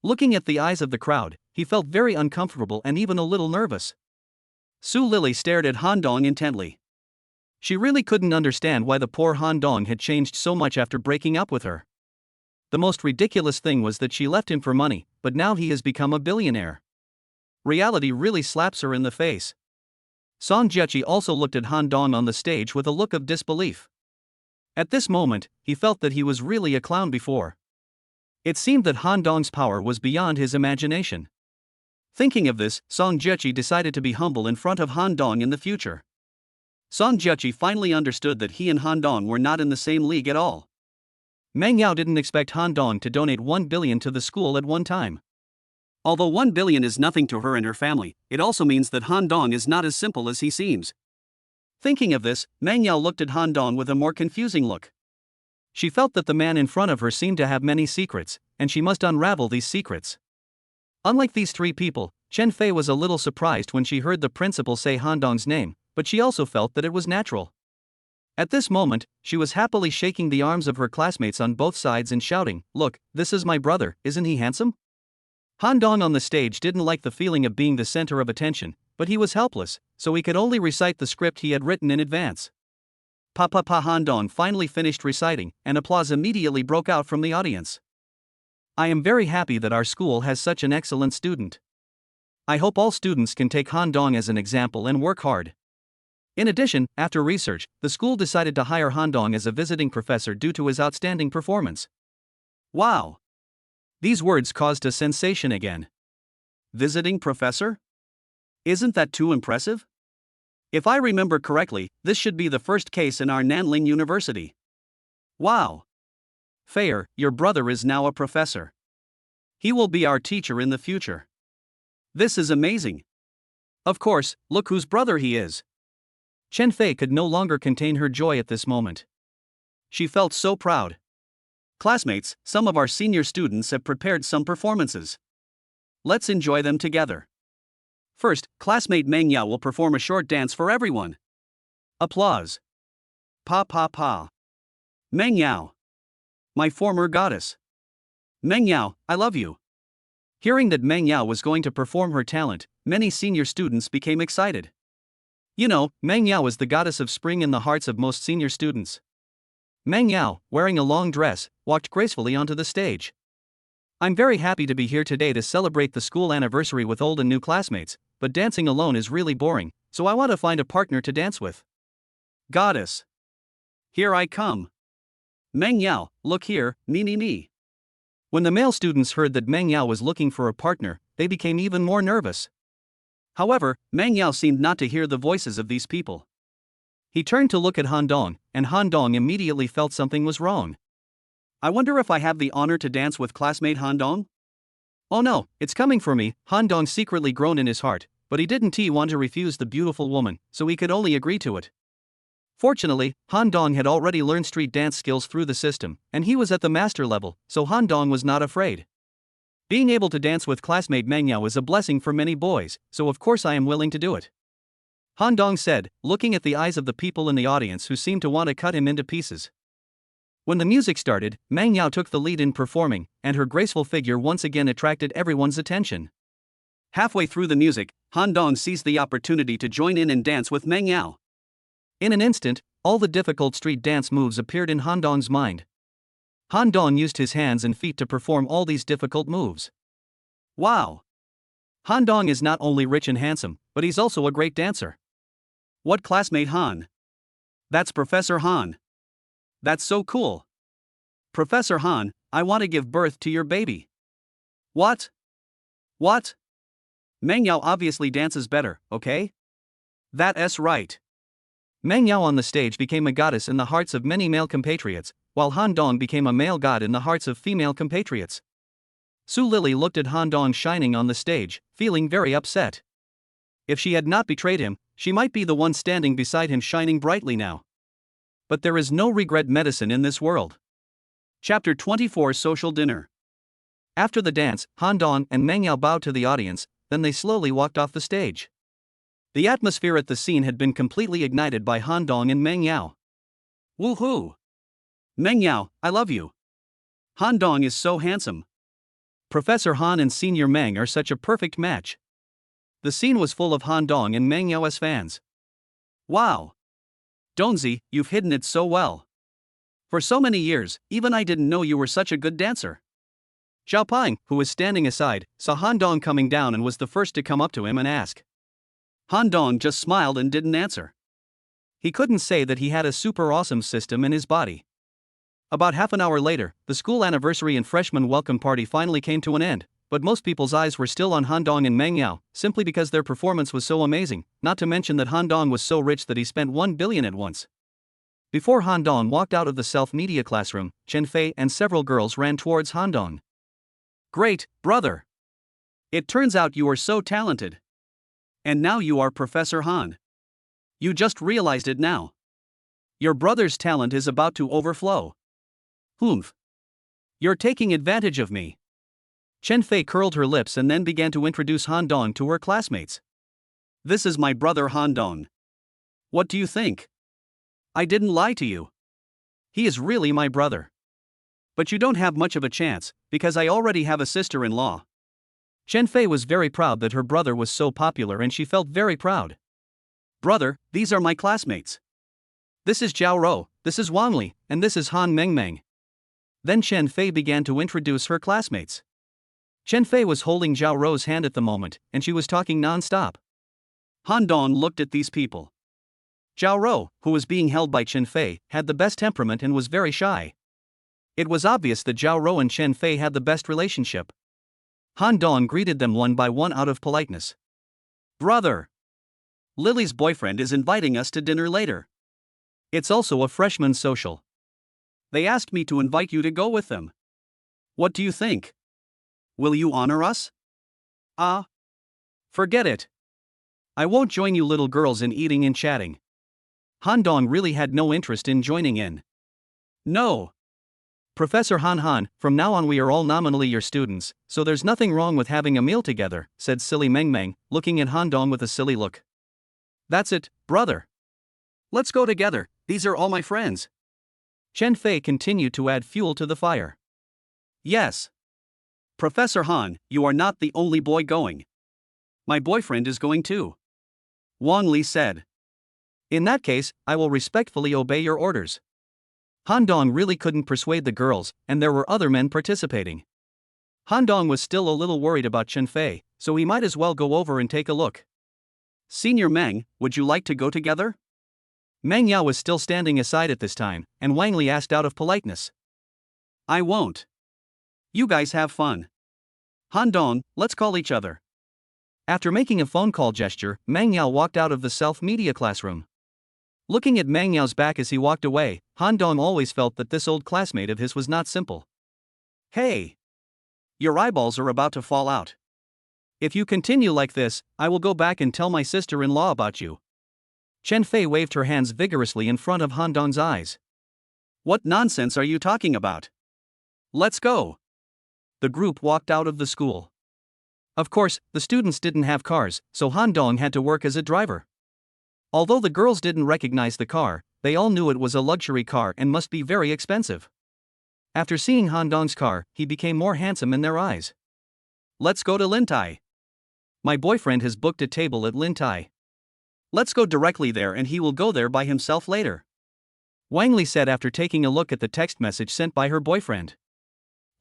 Looking at the eyes of the crowd, he felt very uncomfortable and even a little nervous. Su Lily stared at Han Dong intently. She really couldn't understand why the poor Han Dong had changed so much after breaking up with her. The most ridiculous thing was that she left him for money, but now he has become a billionaire. Reality really slaps her in the face. Song Jiechi also looked at Han Dong on the stage with a look of disbelief. At this moment, he felt that he was really a clown before. It seemed that Han Dong's power was beyond his imagination. Thinking of this, Song Jiechi decided to be humble in front of Han Dong in the future. Song Jiechi finally understood that he and Han Dong were not in the same league at all. Meng Yao didn't expect Han Dong to donate 1 billion to the school at one time. Although 1 billion is nothing to her and her family, it also means that Han Dong is not as simple as he seems. Thinking of this, Meng Yao looked at Han Dong with a more confusing look. She felt that the man in front of her seemed to have many secrets, and she must unravel these secrets. Unlike these three people, Chen Fei was a little surprised when she heard the principal say Han Dong's name, but she also felt that it was natural. At this moment, she was happily shaking the arms of her classmates on both sides and shouting, "Look, this is my brother, isn't he handsome?" Han Dong on the stage didn't like the feeling of being the center of attention, but he was helpless, so he could only recite the script he had written in advance. Pa pa pa. Han Dong finally finished reciting, and applause immediately broke out from the audience. I am very happy that our school has such an excellent student. I hope all students can take Han Dong as an example and work hard. In addition, after research, the school decided to hire Han Dong as a visiting professor due to his outstanding performance. Wow! These words caused a sensation again. Visiting professor? Isn't that too impressive? If I remember correctly, this should be the first case in our Nanling University. Wow! Feier, your brother is now a professor. He will be our teacher in the future. This is amazing. Of course, look whose brother he is. Chen Fei could no longer contain her joy at this moment. She felt so proud. Classmates, some of our senior students have prepared some performances. Let's enjoy them together. First, classmate Meng Yao will perform a short dance for everyone. Applause. Pa pa pa. Meng Yao. My former goddess. Meng Yao, I love you. Hearing that Meng Yao was going to perform her talent, many senior students became excited. You know, Meng Yao is the goddess of spring in the hearts of most senior students. Meng Yao, wearing a long dress, walked gracefully onto the stage. I'm very happy to be here today to celebrate the school anniversary with old and new classmates, but dancing alone is really boring, so I want to find a partner to dance with. Goddess. Here I come. Meng Yao, look here, me. When the male students heard that Meng Yao was looking for a partner, they became even more nervous. However, Meng Yao seemed not to hear the voices of these people. He turned to look at Han Dong, and Han Dong immediately felt something was wrong. I wonder if I have the honor to dance with classmate Han Dong? Oh no, it's coming for me, Han Dong secretly groaned in his heart, but he didn't want to refuse the beautiful woman, so he could only agree to it. Fortunately, Han Dong had already learned street dance skills through the system, and he was at the master level, so Han Dong was not afraid. Being able to dance with classmate Meng Yao is a blessing for many boys, so of course I am willing to do it. Han Dong said, looking at the eyes of the people in the audience who seemed to want to cut him into pieces. When the music started, Meng Yao took the lead in performing, and her graceful figure once again attracted everyone's attention. Halfway through the music, Han Dong seized the opportunity to join in and dance with Meng Yao. In an instant, all the difficult street dance moves appeared in Han Dong's mind. Han Dong used his hands and feet to perform all these difficult moves. Wow! Han Dong is not only rich and handsome, but he's also a great dancer. What classmate Han? That's Professor Han. That's so cool. Professor Han, I want to give birth to your baby. What? What? Meng Yao obviously dances better, okay? That's right. Meng Yao on the stage became a goddess in the hearts of many male compatriots, while Han Dong became a male god in the hearts of female compatriots. Su Lily looked at Han Dong shining on the stage, feeling very upset. If she had not betrayed him, she might be the one standing beside him shining brightly now. But there is no regret medicine in this world. Chapter 24 Social Dinner. After the dance, Han Dong and Meng Yao bowed to the audience, then they slowly walked off the stage. The atmosphere at the scene had been completely ignited by Han Dong and Meng Yao. Woohoo! Meng Yao, I love you. Han Dong is so handsome. Professor Han and Senior Meng are such a perfect match. The scene was full of Han Dong and Meng Yao as fans. Wow! Dongzi, you've hidden it so well. For so many years, even I didn't know you were such a good dancer. Zhao Ping, who was standing aside, saw Han Dong coming down and was the first to come up to him and ask. Han Dong just smiled and didn't answer. He couldn't say that he had a super awesome system in his body. About half an hour later, the school anniversary and freshman welcome party finally came to an end, but most people's eyes were still on Han Dong and Meng Yao, simply because their performance was so amazing, not to mention that Han Dong was so rich that he spent 1 billion at once. Before Han Dong walked out of the self-media classroom, Chen Fei and several girls ran towards Han Dong. Great, brother! It turns out you are so talented. And now you are Professor Han. You just realized it now. Your brother's talent is about to overflow. Humph. You're taking advantage of me. Chen Fei curled her lips and then began to introduce Han Dong to her classmates. This is my brother Han Dong. What do you think? I didn't lie to you. He is really my brother. But you don't have much of a chance, because I already have a sister-in-law. Chen Fei was very proud that her brother was so popular and she felt very proud. Brother, these are my classmates. This is Zhao Rou, this is Wang Li, and this is Han Mengmeng. Then Chen Fei began to introduce her classmates. Chen Fei was holding Zhao Rou's hand at the moment, and she was talking non-stop. Han Dong looked at these people. Zhao Rou, who was being held by Chen Fei, had the best temperament and was very shy. It was obvious that Zhao Rou and Chen Fei had the best relationship. Han Dong greeted them one by one out of politeness. Brother! Lily's boyfriend is inviting us to dinner later. It's also a freshman social. They asked me to invite you to go with them. What do you think? Will you honor us? Forget it. I won't join you little girls in eating and chatting. Han Dong really had no interest in joining in. No. Professor Han, from now on we are all nominally your students, so there's nothing wrong with having a meal together, said silly Meng Meng, looking at Han Dong with a silly look. That's it, brother. Let's go together, these are all my friends. Chen Fei continued to add fuel to the fire. Yes. Professor Han, you are not the only boy going. My boyfriend is going too. Wang Li said. In that case, I will respectfully obey your orders. Han Dong really couldn't persuade the girls, and there were other men participating. Han Dong was still a little worried about Chen Fei, so he might as well go over and take a look. Senior Meng, would you like to go together? Meng Yao was still standing aside at this time, and Wang Li asked out of politeness. I won't. You guys have fun. Han Dong, let's call each other. After making a phone call gesture, Meng Yao walked out of the self-media classroom. Looking at Meng Yao's back as he walked away, Han Dong always felt that this old classmate of his was not simple. Hey! Your eyeballs are about to fall out. If you continue like this, I will go back and tell my sister-in-law about you. Chen Fei waved her hands vigorously in front of Han Dong's eyes. What nonsense are you talking about? Let's go. The group walked out of the school. Of course, the students didn't have cars, so Han Dong had to work as a driver. Although the girls didn't recognize the car, they all knew it was a luxury car and must be very expensive. After seeing Han Dong's car, he became more handsome in their eyes. Let's go to Lintai. My boyfriend has booked a table at Lintai. Let's go directly there and he will go there by himself later. Wang Li said after taking a look at the text message sent by her boyfriend.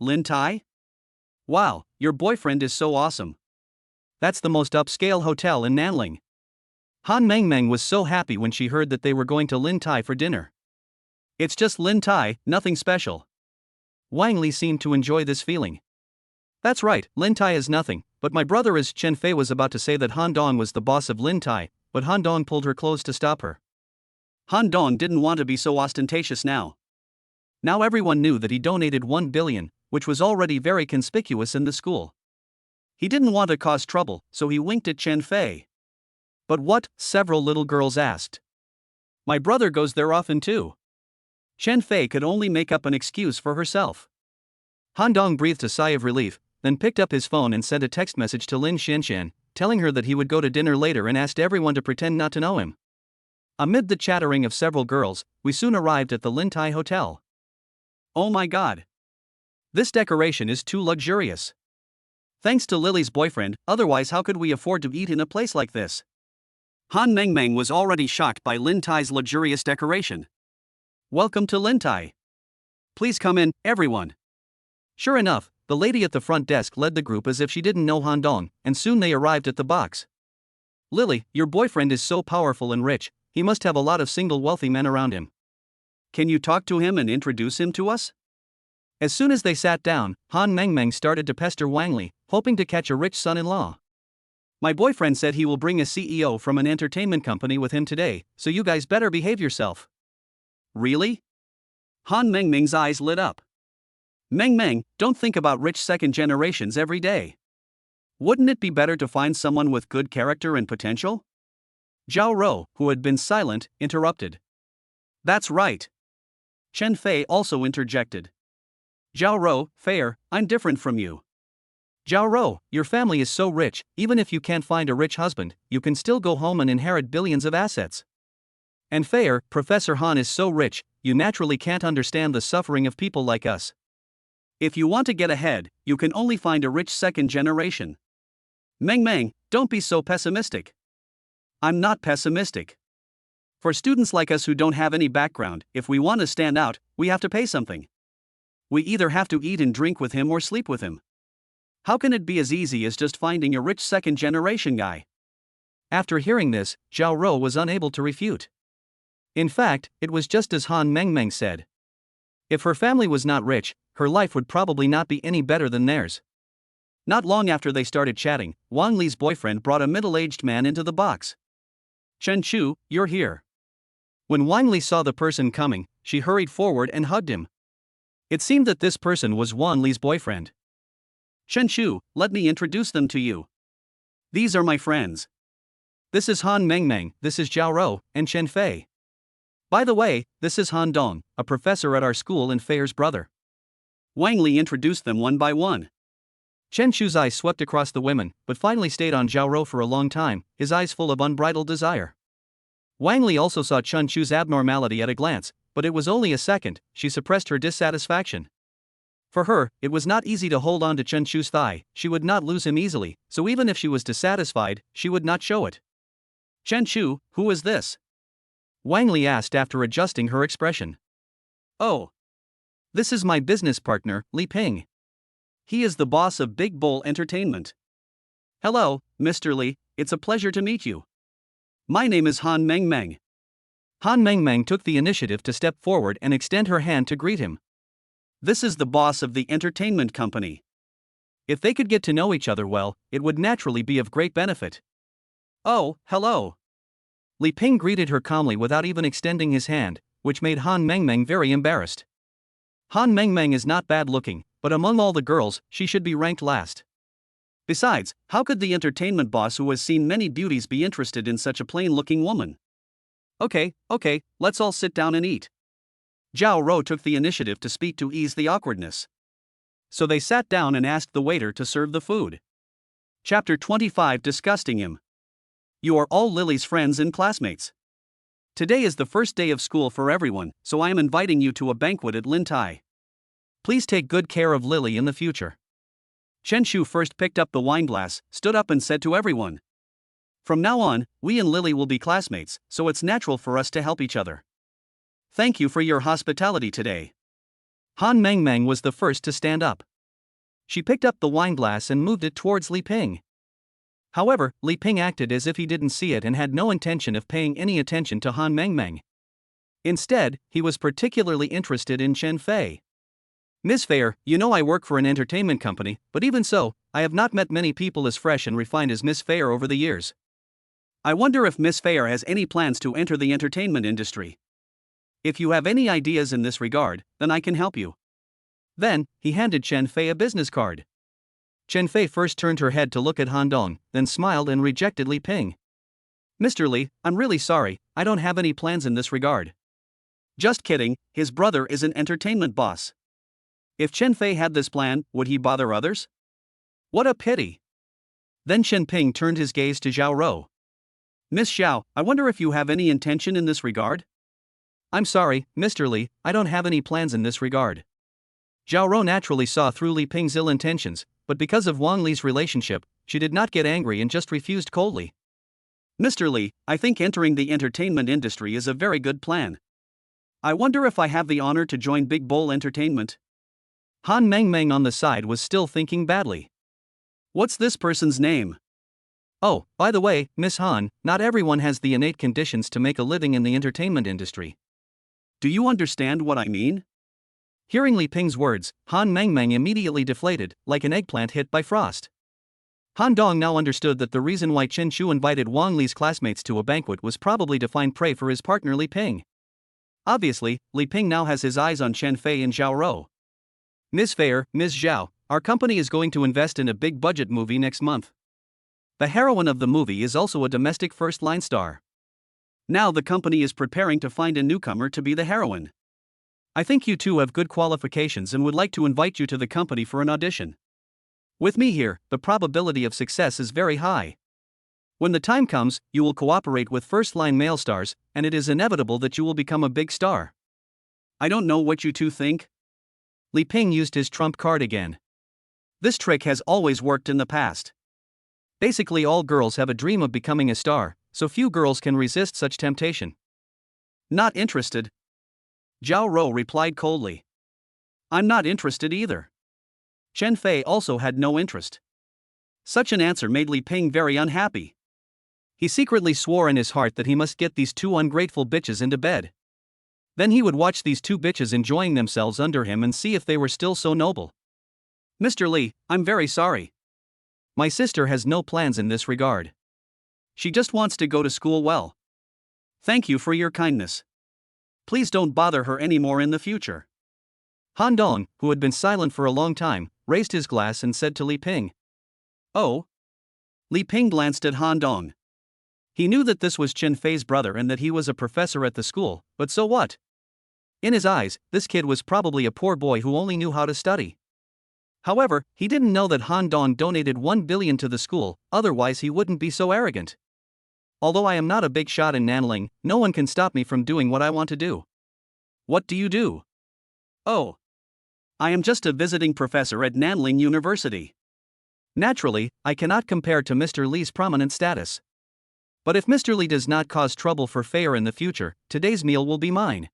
Lintai? Wow, your boyfriend is so awesome. That's the most upscale hotel in Nanling. Han Mengmeng was so happy when she heard that they were going to Lintai for dinner. It's just Lintai, nothing special. Wang Li seemed to enjoy this feeling. That's right, Lintai is nothing, but my brother is. Chen Fei was about to say that Han Dong was the boss of Lintai, but Han Dong pulled her close to stop her. Han Dong didn't want to be so ostentatious now. Now everyone knew that he donated 1 billion, which was already very conspicuous in the school. He didn't want to cause trouble, so he winked at Chen Fei. But what? Several little girls asked. My brother goes there often too. Chen Fei could only make up an excuse for herself. Han Dong breathed a sigh of relief, then picked up his phone and sent a text message to Lin Xinshan, telling her that he would go to dinner later and asked everyone to pretend not to know him. Amid the chattering of several girls, we soon arrived at the Lin Tai Hotel. Oh my god. This decoration is too luxurious. Thanks to Lily's boyfriend, otherwise how could we afford to eat in a place like this? Han Mengmeng was already shocked by Lin Tai's luxurious decoration. Welcome to Lin Tai. Please come in, everyone. Sure enough, the lady at the front desk led the group as if she didn't know Han Dong, and soon they arrived at the box. Lily, your boyfriend is so powerful and rich, he must have a lot of single wealthy men around him. Can you talk to him and introduce him to us? As soon as they sat down, Han Mengmeng started to pester Wang Li, hoping to catch a rich son-in-law. My boyfriend said he will bring a CEO from an entertainment company with him today, so you guys better behave yourself. Really? Han Mengmeng's eyes lit up. Mengmeng, don't think about rich second generations every day. Wouldn't it be better to find someone with good character and potential? Zhao Rou, who had been silent, interrupted. That's right. Chen Fei also interjected. Zhao Rou, fair, I'm different from you. Zhao Rou, your family is so rich, even if you can't find a rich husband, you can still go home and inherit billions of assets. And fair, Professor Han is so rich, you naturally can't understand the suffering of people like us. If you want to get ahead, you can only find a rich second generation. Mengmeng, don't be so pessimistic. I'm not pessimistic. For students like us who don't have any background, if we want to stand out, we have to pay something. We either have to eat and drink with him or sleep with him. How can it be as easy as just finding a rich second generation guy? After hearing this, Zhao Rou was unable to refute. In fact, it was just as Han Mengmeng said. If her family was not rich, her life would probably not be any better than theirs. Not long after they started chatting, Wang Li's boyfriend brought a middle-aged man into the box. Chen Chu, you're here. When Wang Li saw the person coming, she hurried forward and hugged him. It seemed that this person was Wang Li's boyfriend. Chen Chu, let me introduce them to you. These are my friends. This is Han Mengmeng, this is Zhao Rou, and Chen Fei. By the way, this is Han Dong, a professor at our school and Fei's brother. Wang Li introduced them one by one. Chen Chu's eyes swept across the women, but finally stayed on Zhao Rou for a long time, his eyes full of unbridled desire. Wang Li also saw Chen Chu's abnormality at a glance, but it was only a second. She suppressed her dissatisfaction. For her, it was not easy to hold on to Chen Chu's thigh, she would not lose him easily, so even if she was dissatisfied, she would not show it. Chen Chu, who is this? Wang Li asked after adjusting her expression. Oh. This is my business partner, Li Ping. He is the boss of Big Bull Entertainment. Hello, Mr. Li, it's a pleasure to meet you. My name is Han Mengmeng. Han Mengmeng took the initiative to step forward and extend her hand to greet him. This is the boss of the entertainment company. If they could get to know each other well, it would naturally be of great benefit. Oh, hello. Li Ping greeted her calmly without even extending his hand, which made Han Mengmeng very embarrassed. Han Mengmeng is not bad looking, but among all the girls, she should be ranked last. Besides, how could the entertainment boss who has seen many beauties be interested in such a plain-looking woman? Okay, let's all sit down and eat. Zhao Rou took the initiative to speak to ease the awkwardness. So they sat down and asked the waiter to serve the food. Chapter 25, Disgusting Him. You are all Lily's friends and classmates. Today is the first day of school for everyone, so I am inviting you to a banquet at Lin Tai. Please take good care of Lily in the future. Chen Chu first picked up the wine glass, stood up and said to everyone. From now on, we and Lily will be classmates, so it's natural for us to help each other. Thank you for your hospitality today. Han Mengmeng was the first to stand up. She picked up the wine glass and moved it towards Li Ping. However, Li Ping acted as if he didn't see it and had no intention of paying any attention to Han Mengmeng. Instead, he was particularly interested in Chen Fei. Miss Fair, you know I work for an entertainment company, but even so, I have not met many people as fresh and refined as Miss Fair over the years. I wonder if Miss Fair has any plans to enter the entertainment industry. If you have any ideas in this regard, then I can help you. Then, he handed Chen Fei a business card. Chen Fei first turned her head to look at Han Dong, then smiled and rejected Li Ping. Mr. Li, I'm really sorry, I don't have any plans in this regard. Just kidding, his brother is an entertainment boss. If Chen Fei had this plan, would he bother others? What a pity. Then Chen Ping turned his gaze to Zhao Rou. Miss Xiao, I wonder if you have any intention in this regard? I'm sorry, Mr. Li, I don't have any plans in this regard. Zhao Rou naturally saw through Li Ping's ill intentions, but because of Wang Li's relationship, she did not get angry and just refused coldly. Mr. Li, I think entering the entertainment industry is a very good plan. I wonder if I have the honor to join Big Bowl Entertainment? Han Mengmeng on the side was still thinking badly. What's this person's name? Oh, by the way, Miss Han, not everyone has the innate conditions to make a living in the entertainment industry. Do you understand what I mean? Hearing Li Ping's words, Han Mengmeng immediately deflated, like an eggplant hit by frost. Han Dong now understood that the reason why Chen Shu invited Wang Li's classmates to a banquet was probably to find prey for his partner Li Ping. Obviously, Li Ping now has his eyes on Chen Fei and Zhao Rou. Ms. Fei, Ms. Zhao, our company is going to invest in a big budget movie next month. The heroine of the movie is also a domestic first-line star. Now the company is preparing to find a newcomer to be the heroine. I think you two have good qualifications and would like to invite you to the company for an audition. With me here, the probability of success is very high. When the time comes, you will cooperate with first-line male stars, and it is inevitable that you will become a big star. I don't know what you two think. Li Ping used his trump card again. This trick has always worked in the past. Basically, all girls have a dream of becoming a star, so few girls can resist such temptation. Not interested. Zhao Rou replied coldly. I'm not interested either. Chen Fei also had no interest. Such an answer made Li Ping very unhappy. He secretly swore in his heart that he must get these two ungrateful bitches into bed. Then he would watch these two bitches enjoying themselves under him and see if they were still so noble. Mr. Li, I'm very sorry. My sister has no plans in this regard. She just wants to go to school well. Thank you for your kindness. Please don't bother her anymore in the future. Han Dong, who had been silent for a long time, raised his glass and said to Li Ping. Oh? Li Ping glanced at Han Dong. He knew that this was Chen Fei's brother and that he was a professor at the school, but so what? In his eyes, this kid was probably a poor boy who only knew how to study. However, he didn't know that Han Dong donated 1 billion to the school, otherwise he wouldn't be so arrogant. Although I am not a big shot in Nanling, no one can stop me from doing what I want to do. What do you do? Oh. I am just a visiting professor at Nanling University. Naturally, I cannot compare to Mr. Li's prominent status. But if Mr. Li does not cause trouble for Fei in the future, today's meal will be mine.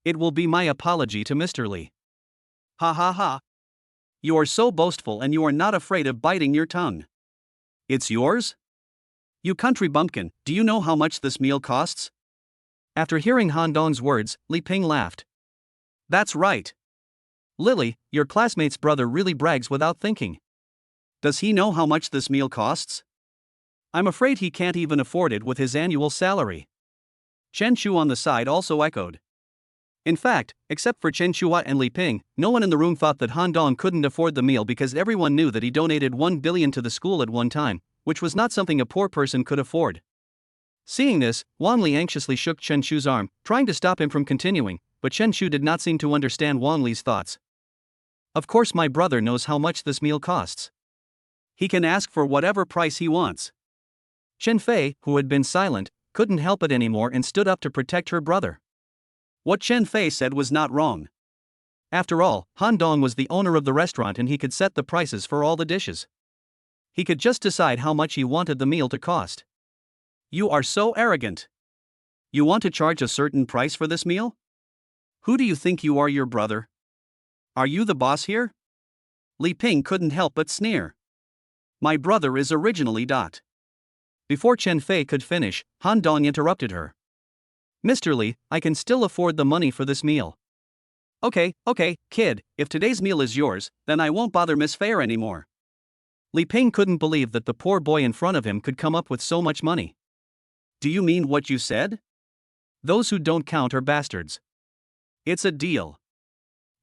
It will be my apology to Mr. Li. Ha ha ha. You are so boastful and you are not afraid of biting your tongue. It's yours? You country bumpkin, do you know how much this meal costs? After hearing Han Dong's words, Li Ping laughed. That's right. Lily, your classmate's brother really brags without thinking. Does he know how much this meal costs? I'm afraid he can't even afford it with his annual salary. Chen Shu on the side also echoed. In fact, except for Chen Shua and Li Ping, no one in the room thought that Han Dong couldn't afford the meal because everyone knew that he donated 1 billion to the school at one time, which was not something a poor person could afford. Seeing this, Wang Li anxiously shook Chen Shu's arm, trying to stop him from continuing, but Chen Shu did not seem to understand Wang Li's thoughts. Of course my brother knows how much this meal costs. He can ask for whatever price he wants. Chen Fei, who had been silent, couldn't help it anymore and stood up to protect her brother. What Chen Fei said was not wrong. After all, Han Dong was the owner of the restaurant and he could set the prices for all the dishes. He could just decide how much he wanted the meal to cost. You are so arrogant. You want to charge a certain price for this meal? Who do you think you are, your brother? Are you the boss here? Li Ping couldn't help but sneer. My brother is originally ... Before Chen Fei could finish, Han Dong interrupted her. Mr. Li, I can still afford the money for this meal. Okay, kid, if today's meal is yours, then I won't bother Miss Fei anymore. Li Ping couldn't believe that the poor boy in front of him could come up with so much money. Do you mean what you said? Those who don't count are bastards. It's a deal.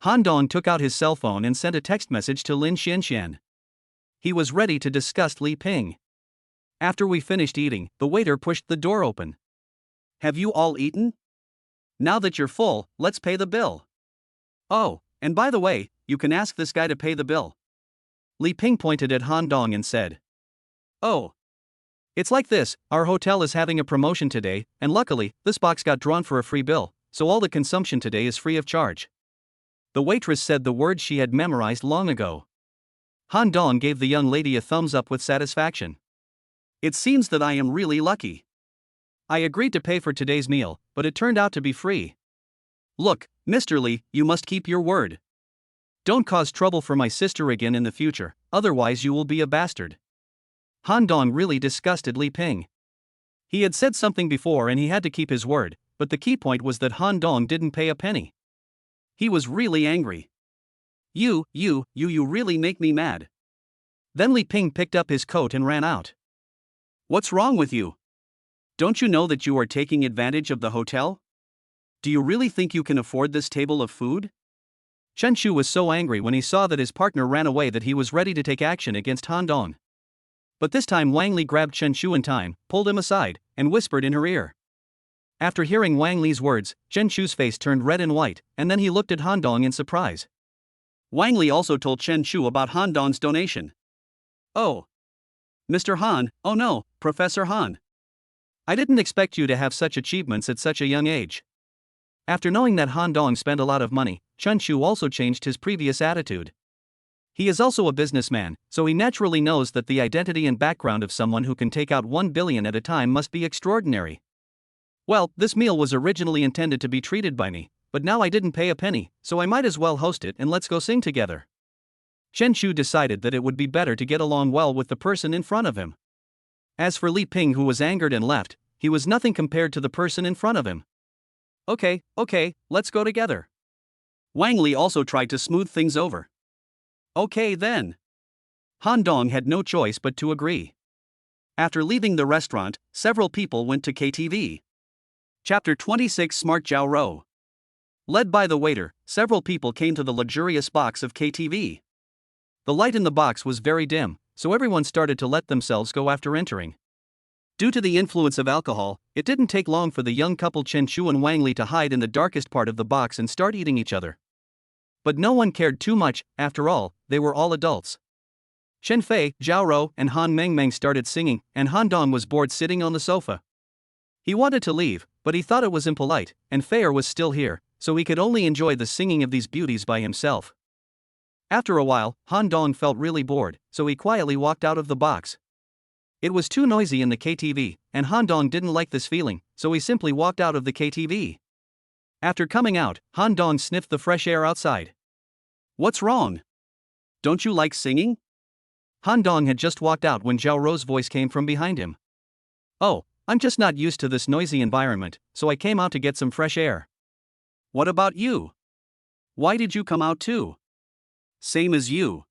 Han Dong took out his cell phone and sent a text message to Lin Xianxian. He was ready to disgust Li Ping. After we finished eating, the waiter pushed the door open. Have you all eaten? Now that you're full, let's pay the bill. Oh, and by the way, you can ask this guy to pay the bill. Li Ping pointed at Han Dong and said. Oh. It's like this, our hotel is having a promotion today, and luckily, this box got drawn for a free bill, so all the consumption today is free of charge. The waitress said the words she had memorized long ago. Han Dong gave the young lady a thumbs up with satisfaction. It seems that I am really lucky. I agreed to pay for today's meal, but it turned out to be free. Look, Mr. Li, you must keep your word. Don't cause trouble for my sister again in the future, otherwise you will be a bastard. Han Dong really disgusted Li Ping. He had said something before and he had to keep his word, but the key point was that Han Dong didn't pay a penny. He was really angry. You really make me mad. Then Li Ping picked up his coat and ran out. What's wrong with you? Don't you know that you are taking advantage of the hotel? Do you really think you can afford this table of food? Chen Shu was so angry when he saw that his partner ran away that he was ready to take action against Han Dong. But this time Wang Li grabbed Chen Shu in time, pulled him aside, and whispered in her ear. After hearing Wang Li's words, Chen Shu's face turned red and white, and then he looked at Han Dong in surprise. Wang Li also told Chen Shu about Han Dong's donation. Oh. Mr. Han, oh no, Professor Han. I didn't expect you to have such achievements at such a young age. After knowing that Han Dong spent a lot of money, Chen Shu also changed his previous attitude. He is also a businessman, so he naturally knows that the identity and background of someone who can take out 1 billion at a time must be extraordinary. Well, this meal was originally intended to be treated by me, but now I didn't pay a penny, so I might as well host it and let's go sing together. Chen Shu decided that it would be better to get along well with the person in front of him. As for Li Ping, who was angered and left, he was nothing compared to the person in front of him. Okay, let's go together. Wang Li also tried to smooth things over. Okay then. Han Dong had no choice but to agree. After leaving the restaurant, several people went to KTV. Chapter 26 Smart Jiao Rou. Led by the waiter, several people came to the luxurious box of KTV. The light in the box was very dim, so everyone started to let themselves go after entering. Due to the influence of alcohol, it didn't take long for the young couple Chen Shu and Wang Li to hide in the darkest part of the box and start eating each other. But no one cared too much, after all, they were all adults. Chen Fei, Zhao Rou, and Han Mengmeng started singing, and Han Dong was bored sitting on the sofa. He wanted to leave, but he thought it was impolite, and Fei was still here, so he could only enjoy the singing of these beauties by himself. After a while, Han Dong felt really bored, so he quietly walked out of the box. It was too noisy in the KTV, and Han Dong didn't like this feeling, so he simply walked out of the KTV. After coming out, Han Dong sniffed the fresh air outside. What's wrong? Don't you like singing? Han Dong had just walked out when Zhao Rou's voice came from behind him. Oh, I'm just not used to this noisy environment, so I came out to get some fresh air. What about you? Why did you come out too? Same as you.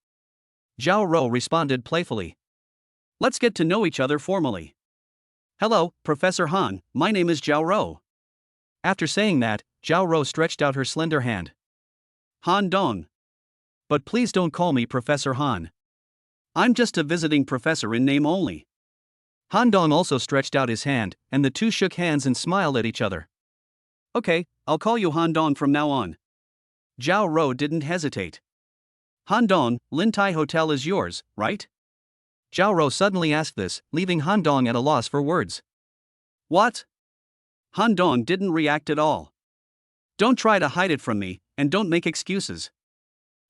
Zhao Rou responded playfully. Let's get to know each other formally. Hello, Professor Han, my name is Zhao Rou. After saying that, Zhao Rou stretched out her slender hand. Han Dong. But please don't call me Professor Han. I'm just a visiting professor in name only. Han Dong also stretched out his hand, and the two shook hands and smiled at each other. Okay, I'll call you Han Dong from now on. Zhao Rou didn't hesitate. Han Dong, Lin Tai Hotel is yours, right? Zhao Rou suddenly asked this, leaving Han Dong at a loss for words. What? Han Dong didn't react at all. Don't try to hide it from me, and don't make excuses.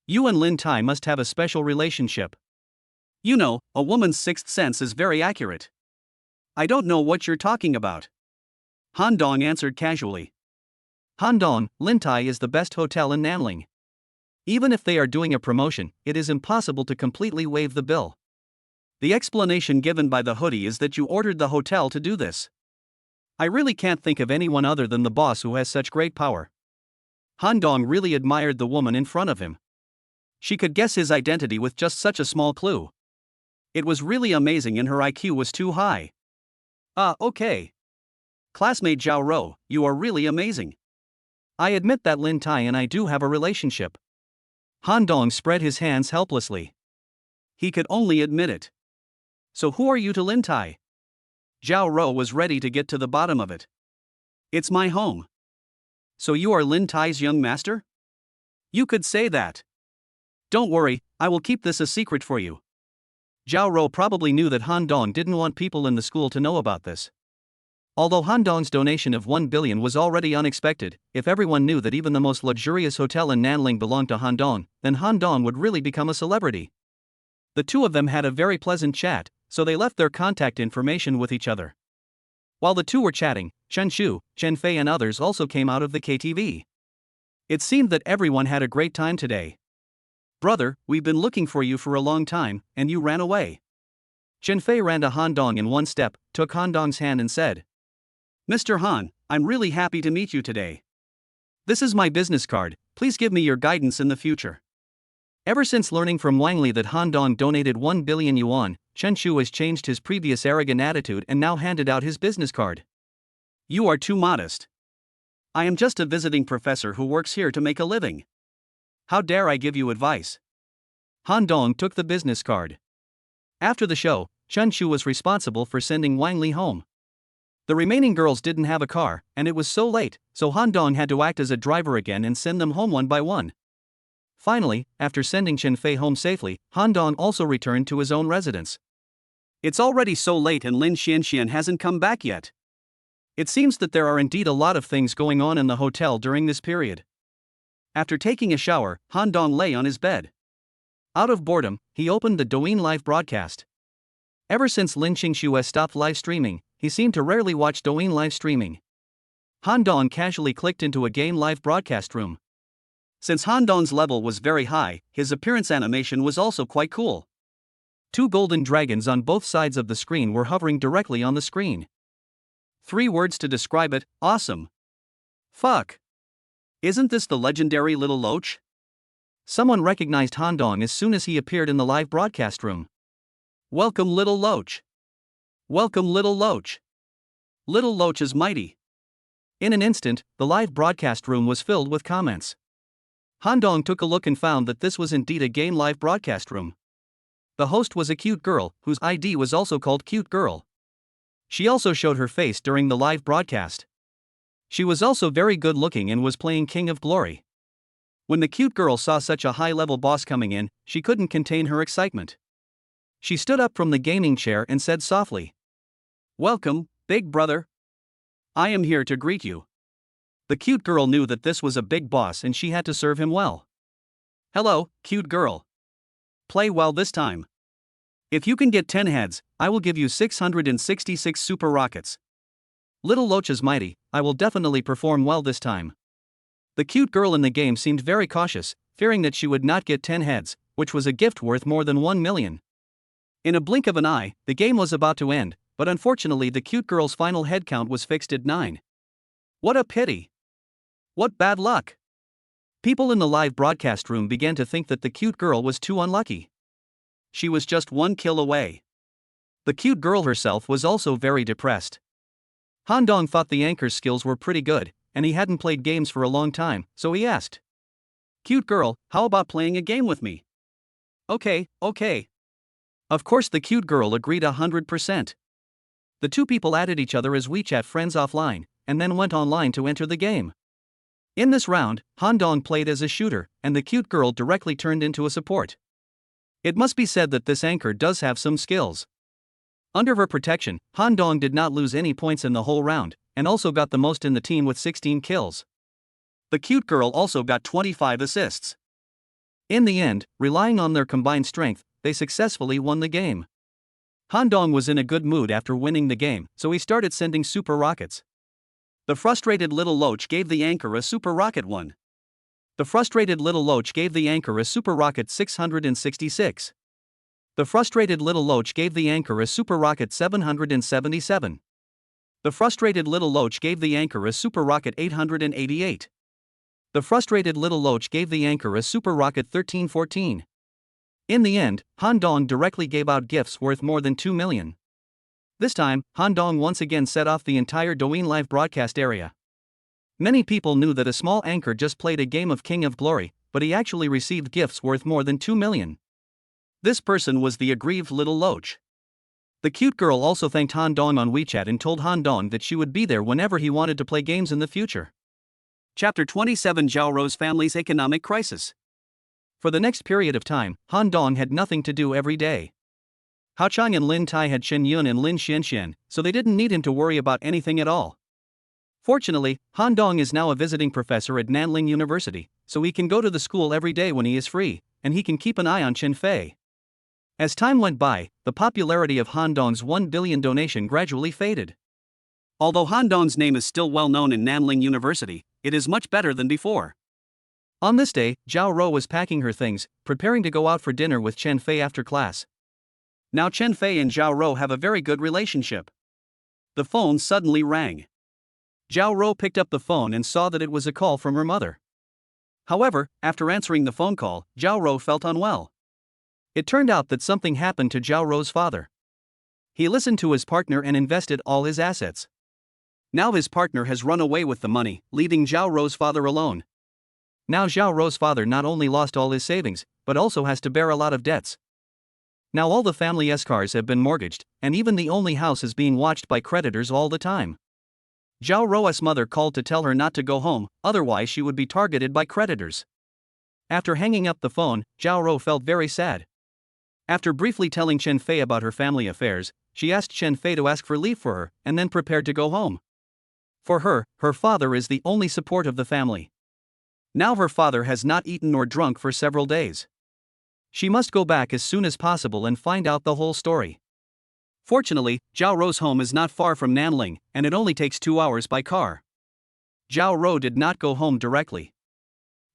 You and Lin Tai must have a special relationship. You know, a woman's sixth sense is very accurate. I don't know what you're talking about. Han Dong answered casually. Han Dong, Lin Tai is the best hotel in Nanling. Even if they are doing a promotion, it is impossible to completely waive the bill. The explanation given by the hoodie is that you ordered the hotel to do this. I really can't think of anyone other than the boss who has such great power. Han Dong really admired the woman in front of him. She could guess his identity with just such a small clue. It was really amazing and her IQ was too high. Okay. Classmate Zhao Rou, you are really amazing. I admit that Lin Tai and I do have a relationship. Han Dong spread his hands helplessly. He could only admit it. So who are you to Lin Tai? Zhao Rou was ready to get to the bottom of it. It's my home. So you are Lin Tai's young master? You could say that. Don't worry, I will keep this a secret for you. Zhao Rou probably knew that Han Dong didn't want people in the school to know about this. Although Han Dong's donation of 1 billion was already unexpected, if everyone knew that even the most luxurious hotel in Nanling belonged to Han Dong, then Han Dong would really become a celebrity. The two of them had a very pleasant chat, so they left their contact information with each other. While the two were chatting, Chen Shu, Chen Fei and others also came out of the KTV. It seemed that everyone had a great time today. Brother, we've been looking for you for a long time, and you ran away. Chen Fei ran to Han Dong in one step, took Han Dong's hand and said, Mr. Han, I'm really happy to meet you today. This is my business card, please give me your guidance in the future. Ever since learning from Wang Li that Han Dong donated 1 billion yuan, Chen Shu has changed his previous arrogant attitude and now handed out his business card. You are too modest. I am just a visiting professor who works here to make a living. How dare I give you advice? Han Dong took the business card. After the show, Chen Shu was responsible for sending Wang Li home. The remaining girls didn't have a car, and it was so late, so Han Dong had to act as a driver again and send them home one by one. Finally, after sending Chen Fei home safely, Han Dong also returned to his own residence. It's already so late and Lin Xianxian hasn't come back yet. It seems that there are indeed a lot of things going on in the hotel during this period. After taking a shower, Han Dong lay on his bed. Out of boredom, he opened the Douyin live broadcast. Ever since Lin Xingshu has stopped live streaming, he seemed to rarely watch Douyin live streaming. Han Dong casually clicked into a game live broadcast room. Since Han Dong's level was very high, his appearance animation was also quite cool. Two golden dragons on both sides of the screen were hovering directly on the screen. 3 words to describe it: awesome. Fuck. Isn't this the legendary Little Loach? Someone recognized Han Dong as soon as he appeared in the live broadcast room. Welcome Little Loach. Welcome Little Loach. Little Loach is mighty. In an instant, the live broadcast room was filled with comments. Han Dong took a look and found that this was indeed a game live broadcast room. The host was a cute girl, whose ID was also called Cute Girl. She also showed her face during the live broadcast. She was also very good looking and was playing King of Glory. When the cute girl saw such a high-level boss coming in, she couldn't contain her excitement. She stood up from the gaming chair and said softly, Welcome, big brother. I am here to greet you. The cute girl knew that this was a big boss and she had to serve him well. Hello, cute girl. Play well this time. If you can get 10 heads, I will give you 666 super rockets. Little Loach is mighty, I will definitely perform well this time. The cute girl in the game seemed very cautious, fearing that she would not get 10 heads, which was a gift worth more than 1 million. In a blink of an eye, the game was about to end, but unfortunately the cute girl's final head count was fixed at 9. What a pity. What bad luck. People in the live broadcast room began to think that the cute girl was too unlucky. She was just 1 kill away. The cute girl herself was also very depressed. Han Dong thought the anchor's skills were pretty good, and he hadn't played games for a long time, so he asked, Cute girl, how about playing a game with me? Okay. Of course the cute girl agreed 100%. The two people added each other as WeChat friends offline, and then went online to enter the game. In this round, Han Dong played as a shooter, and the cute girl directly turned into a support. It must be said that this anchor does have some skills. Under her protection, Han Dong did not lose any points in the whole round, and also got the most in the team with 16 kills. The cute girl also got 25 assists. In the end, relying on their combined strength, they successfully won the game. Han Dong was in a good mood after winning the game, so he started sending super rockets. The frustrated Little Loach gave the anchor a super rocket 1. The frustrated Little Loach gave the anchor a super rocket 666. The frustrated Little Loach gave the anchor a super rocket 777. The frustrated Little Loach gave the anchor a super rocket 888. The frustrated Little Loach gave the anchor a super rocket 1314. In the end, Han Dong directly gave out gifts worth more than 2 million. This time, Han Dong once again set off the entire Douyin live broadcast area. Many people knew that a small anchor just played a game of King of Glory, but he actually received gifts worth more than 2 million. This person was the aggrieved Little Loach. The cute girl also thanked Han Dong on WeChat and told Han Dong that she would be there whenever he wanted to play games in the future. Chapter 27: Zhao Rou's family's economic crisis. For the next period of time, Han Dong had nothing to do every day. Hao Chang and Lin Tai had Chen Yun and Lin Xianxian, so they didn't need him to worry about anything at all. Fortunately, Han Dong is now a visiting professor at Nanling University, so he can go to the school every day when he is free, and he can keep an eye on Chen Fei. As time went by, the popularity of Han Dong's 1 billion donation gradually faded. Although Han Dong's name is still well known in Nanling University, it is much better than before. On this day, Zhao Rou was packing her things, preparing to go out for dinner with Chen Fei after class. Now Chen Fei and Zhao Rou have a very good relationship. The phone suddenly rang. Zhao Rou picked up the phone and saw that it was a call from her mother. However, after answering the phone call, Zhao Rou felt unwell. It turned out that something happened to Zhao Rou's father. He listened to his partner and invested all his assets. Now his partner has run away with the money, leaving Zhao Rou's father alone. Now Zhao Rou's father not only lost all his savings, but also has to bear a lot of debts. Now all the family cars have been mortgaged, and even the only house is being watched by creditors all the time. Zhao Rou's mother called to tell her not to go home, otherwise she would be targeted by creditors. After hanging up the phone, Zhao Rou felt very sad. After briefly telling Chen Fei about her family affairs, she asked Chen Fei to ask for leave for her, and then prepared to go home. For her, her father is the only support of the family. Now her father has not eaten nor drunk for several days. She must go back as soon as possible and find out the whole story. Fortunately, Zhao Rou's home is not far from Nanling, and it only takes 2 hours by car. Zhao Rou did not go home directly.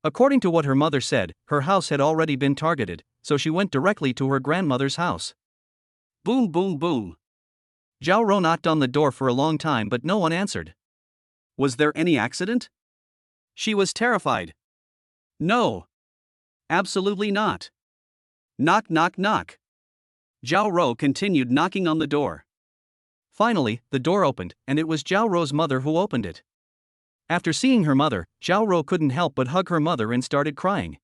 According to what her mother said, her house had already been targeted, so she went directly to her grandmother's house. Boom boom boom. Zhao Rou knocked on the door for a long time but no one answered. Was there any accident? She was terrified. No. Absolutely not. Knock knock knock. Zhao Rou continued knocking on the door. Finally, the door opened, and it was Zhao Rou's mother who opened it. After seeing her mother, Zhao Rou couldn't help but hug her mother and started crying.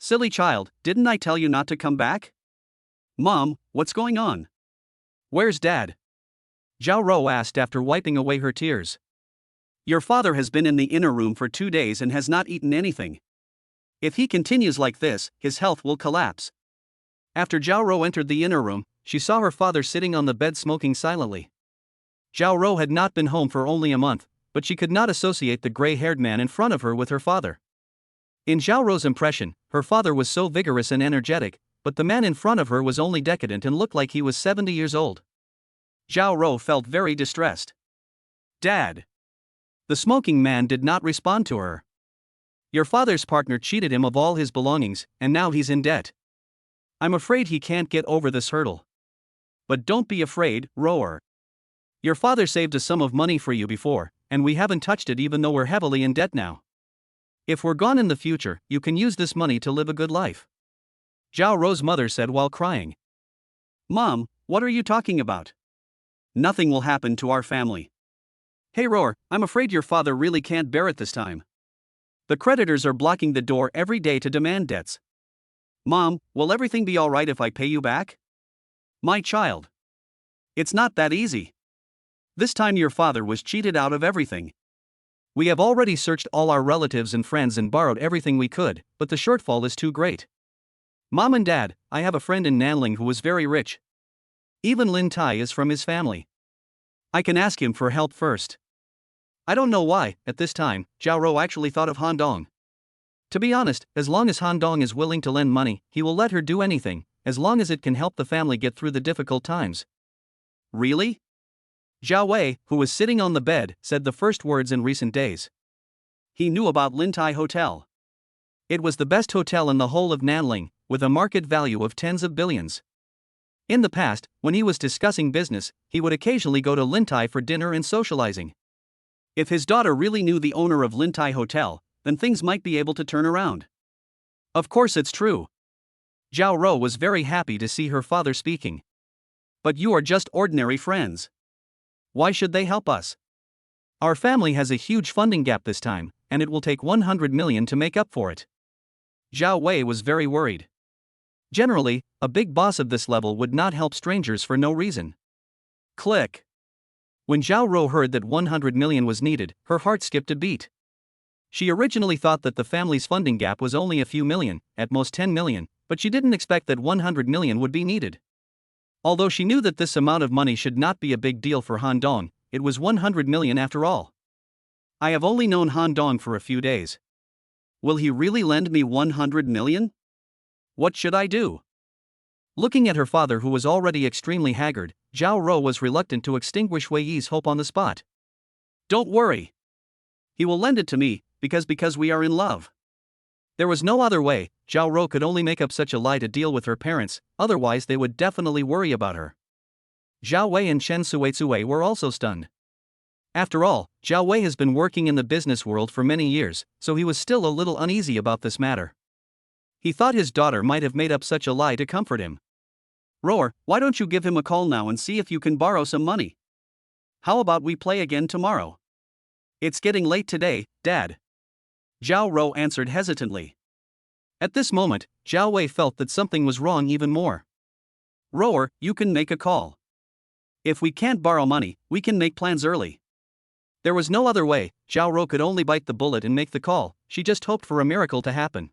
Silly child, didn't I tell you not to come back? Mom, what's going on? Where's Dad? Zhao Rou asked after wiping away her tears. Your father has been in the inner room for 2 days and has not eaten anything. If he continues like this, his health will collapse. After Zhao Rou entered the inner room, she saw her father sitting on the bed smoking silently. Zhao Rou had not been home for only a month, but she could not associate the gray-haired man in front of her with her father. In Zhao Rou's impression, her father was so vigorous and energetic, but the man in front of her was only decadent and looked like he was 70 years old. Zhao Rou felt very distressed. Dad. The smoking man did not respond to her. Your father's partner cheated him of all his belongings, and now he's in debt. I'm afraid he can't get over this hurdle. But don't be afraid, Rower. Your father saved a sum of money for you before, and we haven't touched it even though we're heavily in debt now. If we're gone in the future, you can use this money to live a good life. Zhao Rou's mother said while crying. Mom, what are you talking about? Nothing will happen to our family. Hey Rower, I'm afraid your father really can't bear it this time. The creditors are blocking the door every day to demand debts. Mom, will everything be alright if I pay you back? My child. It's not that easy. This time your father was cheated out of everything. We have already searched all our relatives and friends and borrowed everything we could, but the shortfall is too great. Mom and Dad, I have a friend in Nanling who is very rich. Even Lin Tai is from his family. I can ask him for help first. I don't know why, at this time, Zhao Rou actually thought of Han Dong. To be honest, as long as Han Dong is willing to lend money, he will let her do anything, as long as it can help the family get through the difficult times. Really? Zhao Wei, who was sitting on the bed, said the first words in recent days. He knew about Lin Tai Hotel. It was the best hotel in the whole of Nanling, with a market value of tens of billions. In the past, when he was discussing business, he would occasionally go to Lin Tai for dinner and socializing. If his daughter really knew the owner of Lin Tai Hotel, then things might be able to turn around. Of course it's true. Zhao Rou was very happy to see her father speaking. But you are just ordinary friends. Why should they help us? Our family has a huge funding gap this time, and it will take 100 million to make up for it. Zhao Wei was very worried. Generally, a big boss of this level would not help strangers for no reason. Click. When Zhao Rou heard that 100 million was needed, her heart skipped a beat. She originally thought that the family's funding gap was only a few million, at most 10 million, but she didn't expect that 100 million would be needed. Although she knew that this amount of money should not be a big deal for Han Dong, it was 100 million after all. I have only known Han Dong for a few days. Will he really lend me 100 million? What should I do? Looking at her father, who was already extremely haggard, Zhao Rou was reluctant to extinguish Wei Yi's hope on the spot. Don't worry. He will lend it to me, because we are in love. There was no other way. Zhao Rou could only make up such a lie to deal with her parents, otherwise they would definitely worry about her. Zhao Wei and Chen Suizue were also stunned. After all, Zhao Wei has been working in the business world for many years, so he was still a little uneasy about this matter. He thought his daughter might have made up such a lie to comfort him. Roar, why don't you give him a call now and see if you can borrow some money? How about we play again tomorrow? It's getting late today, Dad. Zhao Rou answered hesitantly. At this moment, Zhao Wei felt that something was wrong even more. Roar, you can make a call. If we can't borrow money, we can make plans early. There was no other way. Zhao Rou could only bite the bullet and make the call. She just hoped for a miracle to happen.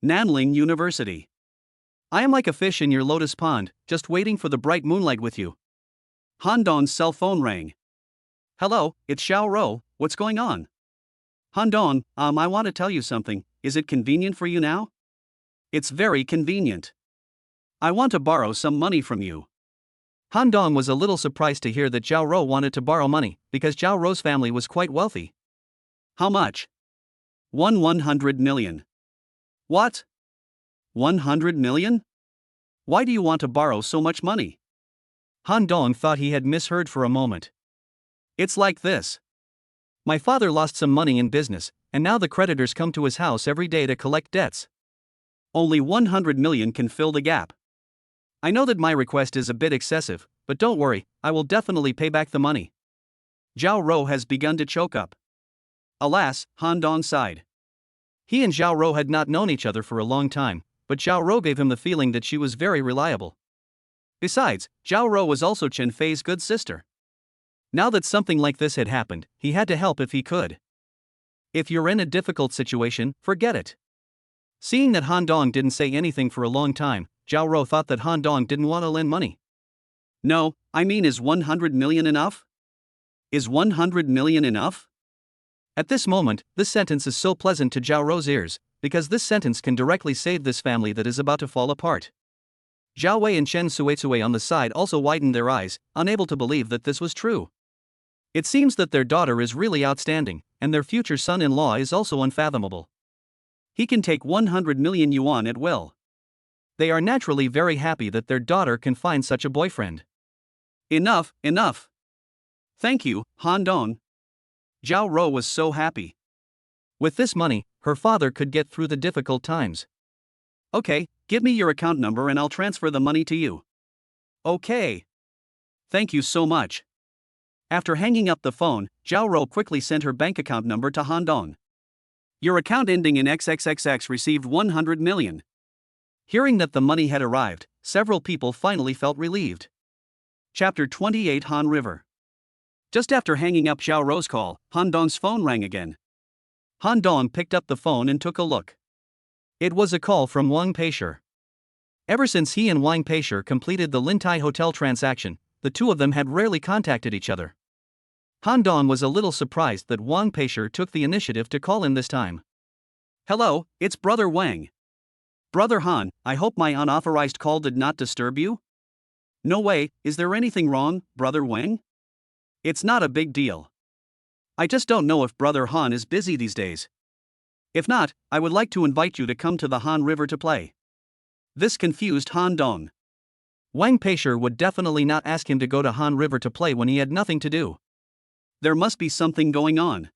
Nanling University. I am like a fish in your lotus pond, just waiting for the bright moonlight with you. Han Dong's cell phone rang. Hello, it's Zhao Rou, what's going on? Han Dong, I want to tell you something, is it convenient for you now? It's very convenient. I want to borrow some money from you. Han Dong was a little surprised to hear that Zhao Rou wanted to borrow money, because Zhao Rou's family was quite wealthy. How much? 100 million. What? 100 million? Why do you want to borrow so much money? Han Dong thought he had misheard for a moment. It's like this. My father lost some money in business, and now the creditors come to his house every day to collect debts. Only 100 million can fill the gap. I know that my request is a bit excessive, but don't worry, I will definitely pay back the money. Zhao Rou has begun to choke up. Alas, Han Dong sighed. He and Zhao Rou had not known each other for a long time, but Zhao Rou gave him the feeling that she was very reliable. Besides, Zhao Rou was also Chen Fei's good sister. Now that something like this had happened, he had to help if he could. If you're in a difficult situation, forget it. Seeing that Han Dong didn't say anything for a long time, Zhao Rou thought that Han Dong didn't want to lend money. No, I mean, is 100 million enough? Is 100 million enough? At this moment, this sentence is so pleasant to Zhao Rou's ears, because this sentence can directly save this family that is about to fall apart. Zhao Wei and Chen Suizue on the side also widened their eyes, unable to believe that this was true. It seems that their daughter is really outstanding, and their future son-in-law is also unfathomable. He can take 100 million yuan at will. They are naturally very happy that their daughter can find such a boyfriend. Enough. Thank you, Han Dong. Zhao Rou was so happy. With this money, her father could get through the difficult times. Okay, give me your account number and I'll transfer the money to you. Okay. Thank you so much. After hanging up the phone, Zhao Rou quickly sent her bank account number to Han Dong. Your account ending in XXXX received 100 million. Hearing that the money had arrived, several people finally felt relieved. Chapter 28 Han River. Just after hanging up Zhao Rou's call, Han Dong's phone rang again. Han Dong picked up the phone and took a look. It was a call from Wang Peishi. Ever since he and Wang Peishi completed the Lintai Hotel transaction, the two of them had rarely contacted each other. Han Dong was a little surprised that Wang Peishi took the initiative to call him this time. Hello, it's Brother Wang. Brother Han, I hope my unauthorized call did not disturb you? No way, is there anything wrong, Brother Wang? It's not a big deal. I just don't know if Brother Han is busy these days. If not, I would like to invite you to come to the Han River to play. This confused Han Dong. Wang Peishi would definitely not ask him to go to Han River to play when he had nothing to do. There must be something going on.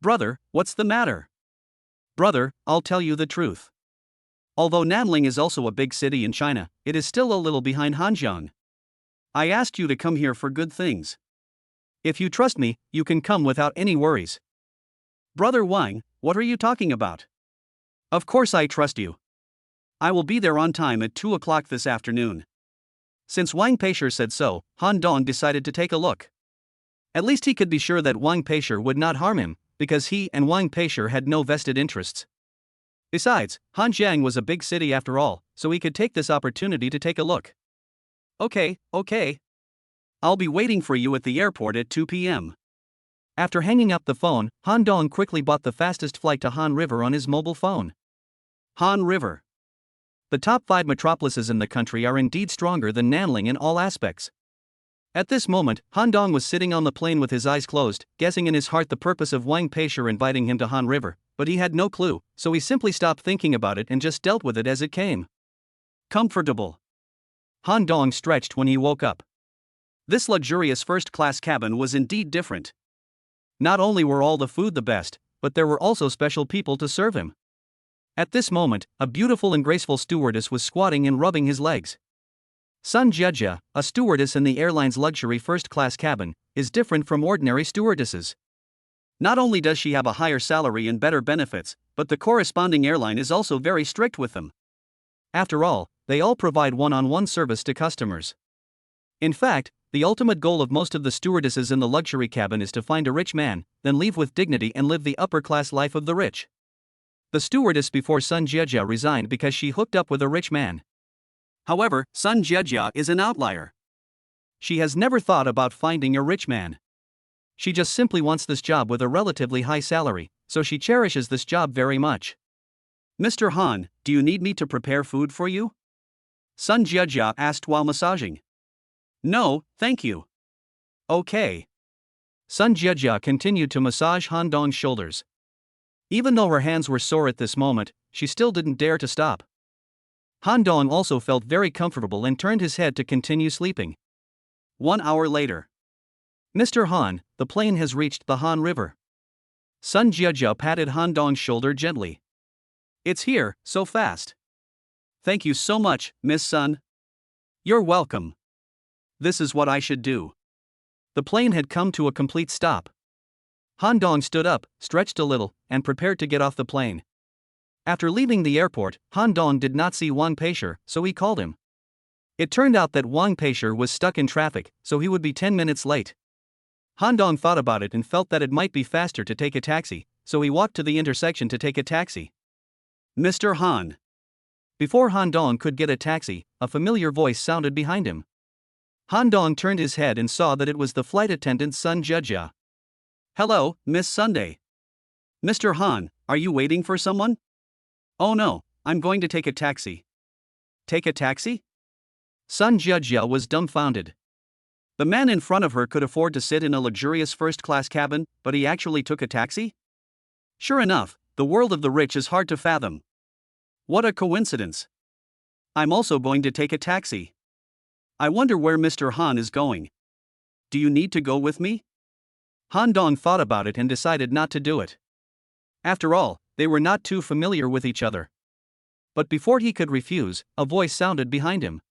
Brother, what's the matter? Brother, I'll tell you the truth. Although Nanling is also a big city in China, it is still a little behind Hanjiang. I asked you to come here for good things. If you trust me, you can come without any worries. Brother Wang, what are you talking about? Of course I trust you. I will be there on time at 2 o'clock this afternoon. Since Wang Peishi said so, Han Dong decided to take a look. At least he could be sure that Wang Peishi would not harm him, because he and Wang Peishi had no vested interests. Besides, Hanjiang was a big city after all, so he could take this opportunity to take a look. Okay. I'll be waiting for you at the airport at 2 p.m. After hanging up the phone, Han Dong quickly bought the fastest flight to Han River on his mobile phone. Han River. The top 5 metropolises in the country are indeed stronger than Nanling in all aspects. At this moment, Han Dong was sitting on the plane with his eyes closed, guessing in his heart the purpose of Wang Peishi inviting him to Han River, but he had no clue, so he simply stopped thinking about it and just dealt with it as it came. Comfortable. Han Dong stretched when he woke up. This luxurious first-class cabin was indeed different. Not only were all the food the best, but there were also special people to serve him. At this moment, a beautiful and graceful stewardess was squatting and rubbing his legs. Sun Jiejia, a stewardess in the airline's luxury first-class cabin, is different from ordinary stewardesses. Not only does she have a higher salary and better benefits, but the corresponding airline is also very strict with them. After all, they all provide one-on-one service to customers. In fact, the ultimate goal of most of the stewardesses in the luxury cabin is to find a rich man, then leave with dignity and live the upper-class life of the rich. The stewardess before Sun Jiejia resigned because she hooked up with a rich man. However, Sun Jiejia is an outlier. She has never thought about finding a rich man. She just simply wants this job with a relatively high salary, so she cherishes this job very much. Mr. Han, do you need me to prepare food for you? Sun Jiejia asked while massaging. No, thank you. Okay. Sun Jiejia continued to massage Han Dong's shoulders. Even though her hands were sore at this moment, she still didn't dare to stop. Han Dong also felt very comfortable and turned his head to continue sleeping. 1 hour later. Mr. Han, the plane has reached the Han River. Sun Jiejia patted Han Dong's shoulder gently. It's here, so fast. Thank you so much, Miss Sun. You're welcome. This is what I should do. The plane had come to a complete stop. Han Dong stood up, stretched a little, and prepared to get off the plane. After leaving the airport, Han Dong did not see Wang Peishi, so he called him. It turned out that Wang Peishi was stuck in traffic, so he would be 10 minutes late. Han Dong thought about it and felt that it might be faster to take a taxi, so he walked to the intersection to take a taxi. Mr. Han. Before Han Dong could get a taxi, a familiar voice sounded behind him. Han Dong turned his head and saw that it was the flight attendant Sun Jiejia. Hello, Miss Sunday. Mr. Han, are you waiting for someone? Oh no, I'm going to take a taxi. Take a taxi? Sun Jiejia was dumbfounded. The man in front of her could afford to sit in a luxurious first-class cabin, but he actually took a taxi? Sure enough, the world of the rich is hard to fathom. What a coincidence. I'm also going to take a taxi. I wonder where Mr. Han is going. Do you need to go with me? Han Dong thought about it and decided not to do it. After all, they were not too familiar with each other. But before he could refuse, a voice sounded behind him.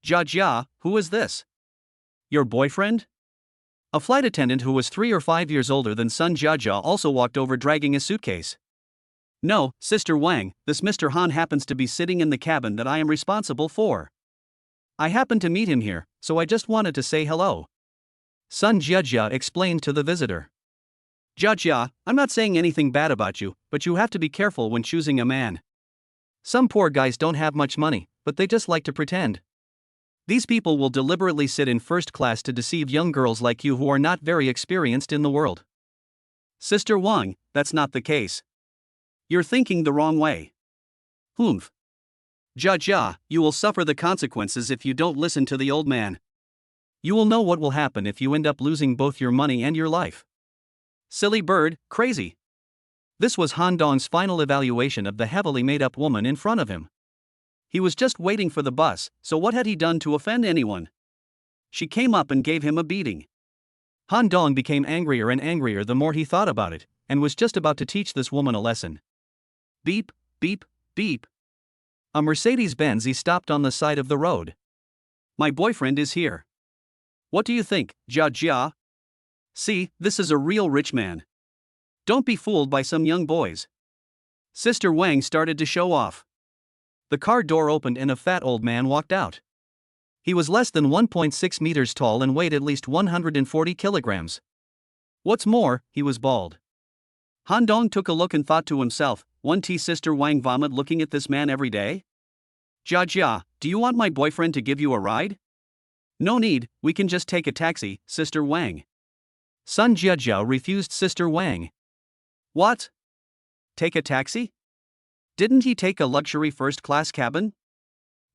Jiejia, who is this? Your boyfriend? A flight attendant who was 3 or 5 years older than Sun Jiejia also walked over dragging a suitcase. No, Sister Wang, this Mr. Han happens to be sitting in the cabin that I am responsible for. I happened to meet him here, so I just wanted to say hello. Sun Jiejia explained to the visitor. Jiejia, I'm not saying anything bad about you, but you have to be careful when choosing a man. Some poor guys don't have much money, but they just like to pretend. These people will deliberately sit in first class to deceive young girls like you who are not very experienced in the world. Sister Wang, that's not the case. You're thinking the wrong way. Humph. Jiejia, you will suffer the consequences if you don't listen to the old man. You will know what will happen if you end up losing both your money and your life. Silly bird, crazy. This was Han Dong's final evaluation of the heavily made-up woman in front of him. He was just waiting for the bus, so what had he done to offend anyone? She came up and gave him a beating. Han Dong became angrier and angrier the more he thought about it, and was just about to teach this woman a lesson. Beep, beep, beep. A Mercedes-Benz stopped on the side of the road. My boyfriend is here. What do you think, Jiejia? See, this is a real rich man. Don't be fooled by some young boys. Sister Wang started to show off. The car door opened and a fat old man walked out. He was less than 1.6 meters tall and weighed at least 140 kilograms. What's more, he was bald. Han Dong took a look and thought to himself, "Won't Sister Wang vomit looking at this man every day? Jia Jia, do you want my boyfriend to give you a ride?" "No need, we can just take a taxi, Sister Wang." Sun Jiajiao refused Sister Wang. "What? Take a taxi? Didn't he take a luxury first-class cabin?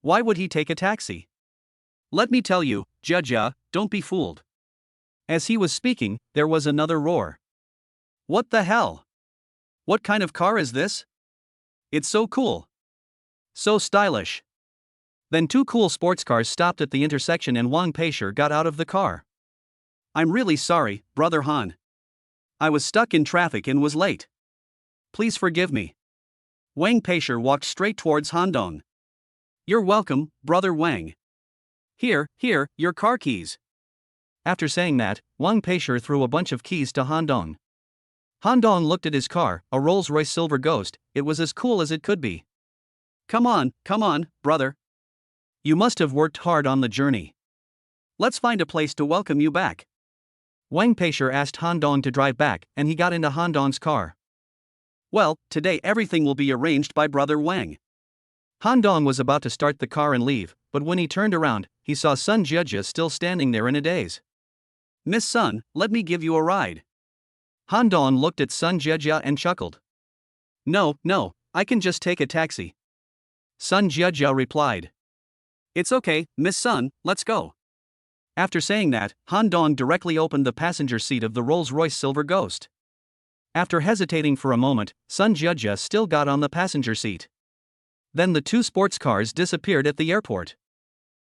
Why would he take a taxi? Let me tell you, Jia Jia, don't be fooled." As he was speaking, there was another roar. "What the hell? What kind of car is this? It's so cool. So stylish." Then two cool sports cars stopped at the intersection and Wang Peishi got out of the car. "I'm really sorry, Brother Han. I was stuck in traffic and was late. Please forgive me." Wang Peishi walked straight towards Han Dong. "You're welcome, Brother Wang. Here, your car keys." After saying that, Wang Peishi threw a bunch of keys to Han Dong. Han Dong looked at his car, a Rolls-Royce Silver Ghost. It was as cool as it could be. Come on, brother. You must have worked hard on the journey. Let's find a place to welcome you back." Wang Peishi asked Han Dong to drive back, and he got into Han Dong's car. "Well, today everything will be arranged by Brother Wang." Han Dong was about to start the car and leave, but when he turned around, he saw Sun Jiajia still standing there in a daze. "Miss Sun, let me give you a ride." Han Dong looked at Sun Jiajia and chuckled. No, I can just take a taxi." Sun Jiajia replied. "It's okay, Miss Sun, let's go." After saying that, Han Dong directly opened the passenger seat of the Rolls-Royce Silver Ghost. After hesitating for a moment, Sun Jiajia still got on the passenger seat. Then the two sports cars disappeared at the airport.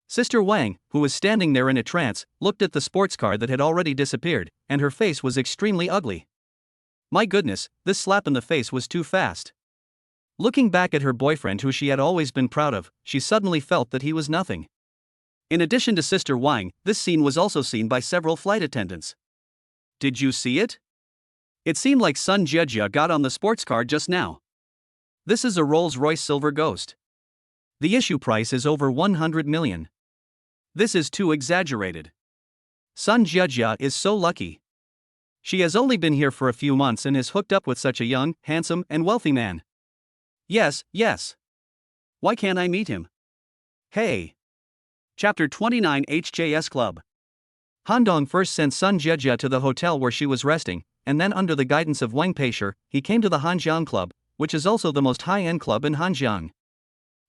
Sister Wang, who was standing there in a trance, looked at the sports car that had already disappeared, and her face was extremely ugly. My goodness, this slap in the face was too fast. Looking back at her boyfriend who she had always been proud of, she suddenly felt that he was nothing. In addition to Sister Wang, this scene was also seen by several flight attendants. Did you see it? It seemed like Sun Jiajia got on the sports car just now. This is a Rolls-Royce Silver Ghost. The issue price is over 100 million. This is too exaggerated. Sun Jiajia is so lucky. She has only been here for a few months and is hooked up with such a young, handsome, and wealthy man. Yes. Why can't I meet him? Hey. Chapter 29 HJS Club. Han Dong first sent Sun Jiajia to the hotel where she was resting, and then under the guidance of Wang Peishi, he came to the Hanjiang Club, which is also the most high-end club in Hanjiang.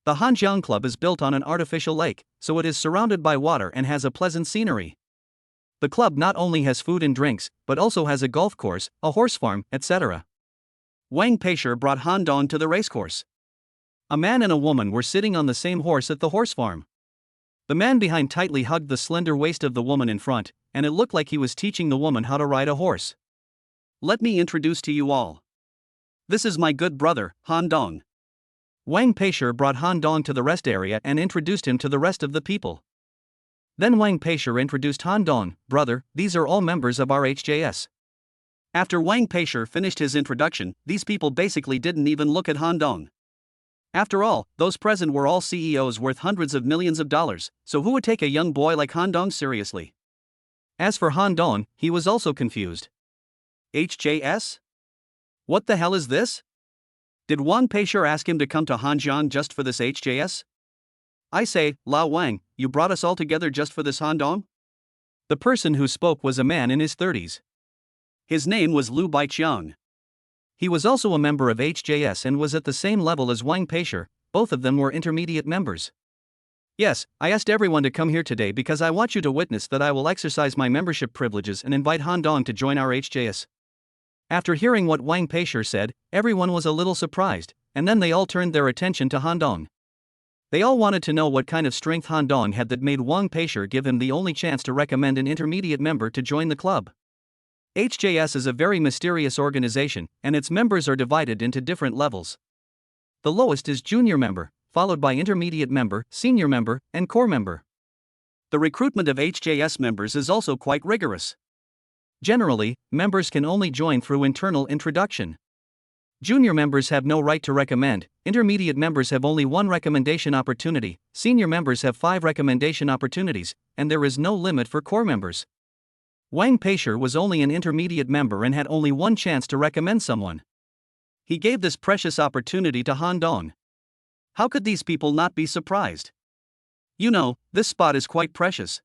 The Hanjiang Club is built on an artificial lake, so it is surrounded by water and has a pleasant scenery. The club not only has food and drinks, but also has a golf course, a horse farm, etc. Wang Peishi brought Han Dong to the racecourse. A man and a woman were sitting on the same horse at the horse farm. The man behind tightly hugged the slender waist of the woman in front, and it looked like he was teaching the woman how to ride a horse. Let me introduce to you all. This is my good brother, Han Dong. Wang Peishi brought Han Dong to the rest area and introduced him to the rest of the people. Then Wang Peishi introduced Han Dong, "Brother, these are all members of our HJS." After Wang Peishi finished his introduction, these people basically didn't even look at Han Dong. After all, those present were all CEOs worth hundreds of millions of dollars, so who would take a young boy like Han Dong seriously? As for Han Dong, he was also confused. HJS? What the hell is this? Did Wang Peishi ask him to come to Hanjiang just for this HJS? I say, Lao Wang, you brought us all together just for this Han Dong? The person who spoke was a man in his 30s. His name was Liu Baiqiang. He was also a member of HJS and was at the same level as Wang Peishi. Both of them were intermediate members. Yes, I asked everyone to come here today because I want you to witness that I will exercise my membership privileges and invite Han Dong to join our HJS. After hearing what Wang Peishi said, everyone was a little surprised, and then they all turned their attention to Han Dong. They all wanted to know what kind of strength Han Dong had that made Wang Peishi give him the only chance to recommend an intermediate member to join the club. HJS is a very mysterious organization, and its members are divided into different levels. The lowest is junior member, followed by intermediate member, senior member, and core member. The recruitment of HJS members is also quite rigorous. Generally, members can only join through internal introduction. Junior members have no right to recommend, intermediate members have only one recommendation opportunity, senior members have 5 recommendation opportunities, and there is no limit for core members. Wang Peishi was only an intermediate member and had only one chance to recommend someone. He gave this precious opportunity to Han Dong. How could these people not be surprised? You know, this spot is quite precious.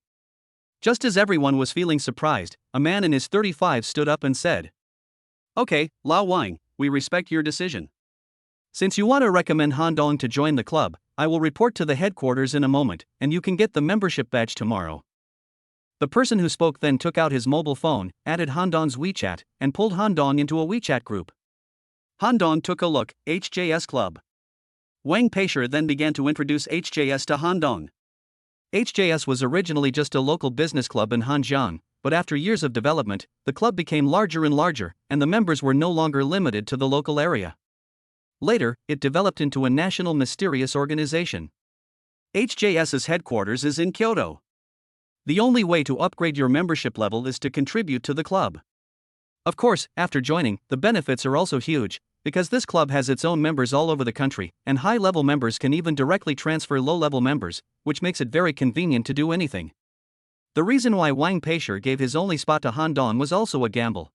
Just as everyone was feeling surprised, a man in his 35s stood up and said, "Okay, Lao Wang, we respect your decision. Since you want to recommend Han Dong to join the club, I will report to the headquarters in a moment, and you can get the membership badge tomorrow." The person who spoke then took out his mobile phone, added Han Dong's WeChat, and pulled Han Dong into a WeChat group. Han Dong took a look, HJS Club. Wang Peishi then began to introduce HJS to Han Dong. HJS was originally just a local business club in Hanjiang, but after years of development, the club became larger and larger, and the members were no longer limited to the local area. Later, it developed into a national mysterious organization. HJS's headquarters is in Kyoto. The only way to upgrade your membership level is to contribute to the club. Of course, after joining, the benefits are also huge, because this club has its own members all over the country, and high-level members can even directly transfer low-level members, which makes it very convenient to do anything. The reason why Wang Peishi gave his only spot to Han Dong was also a gamble.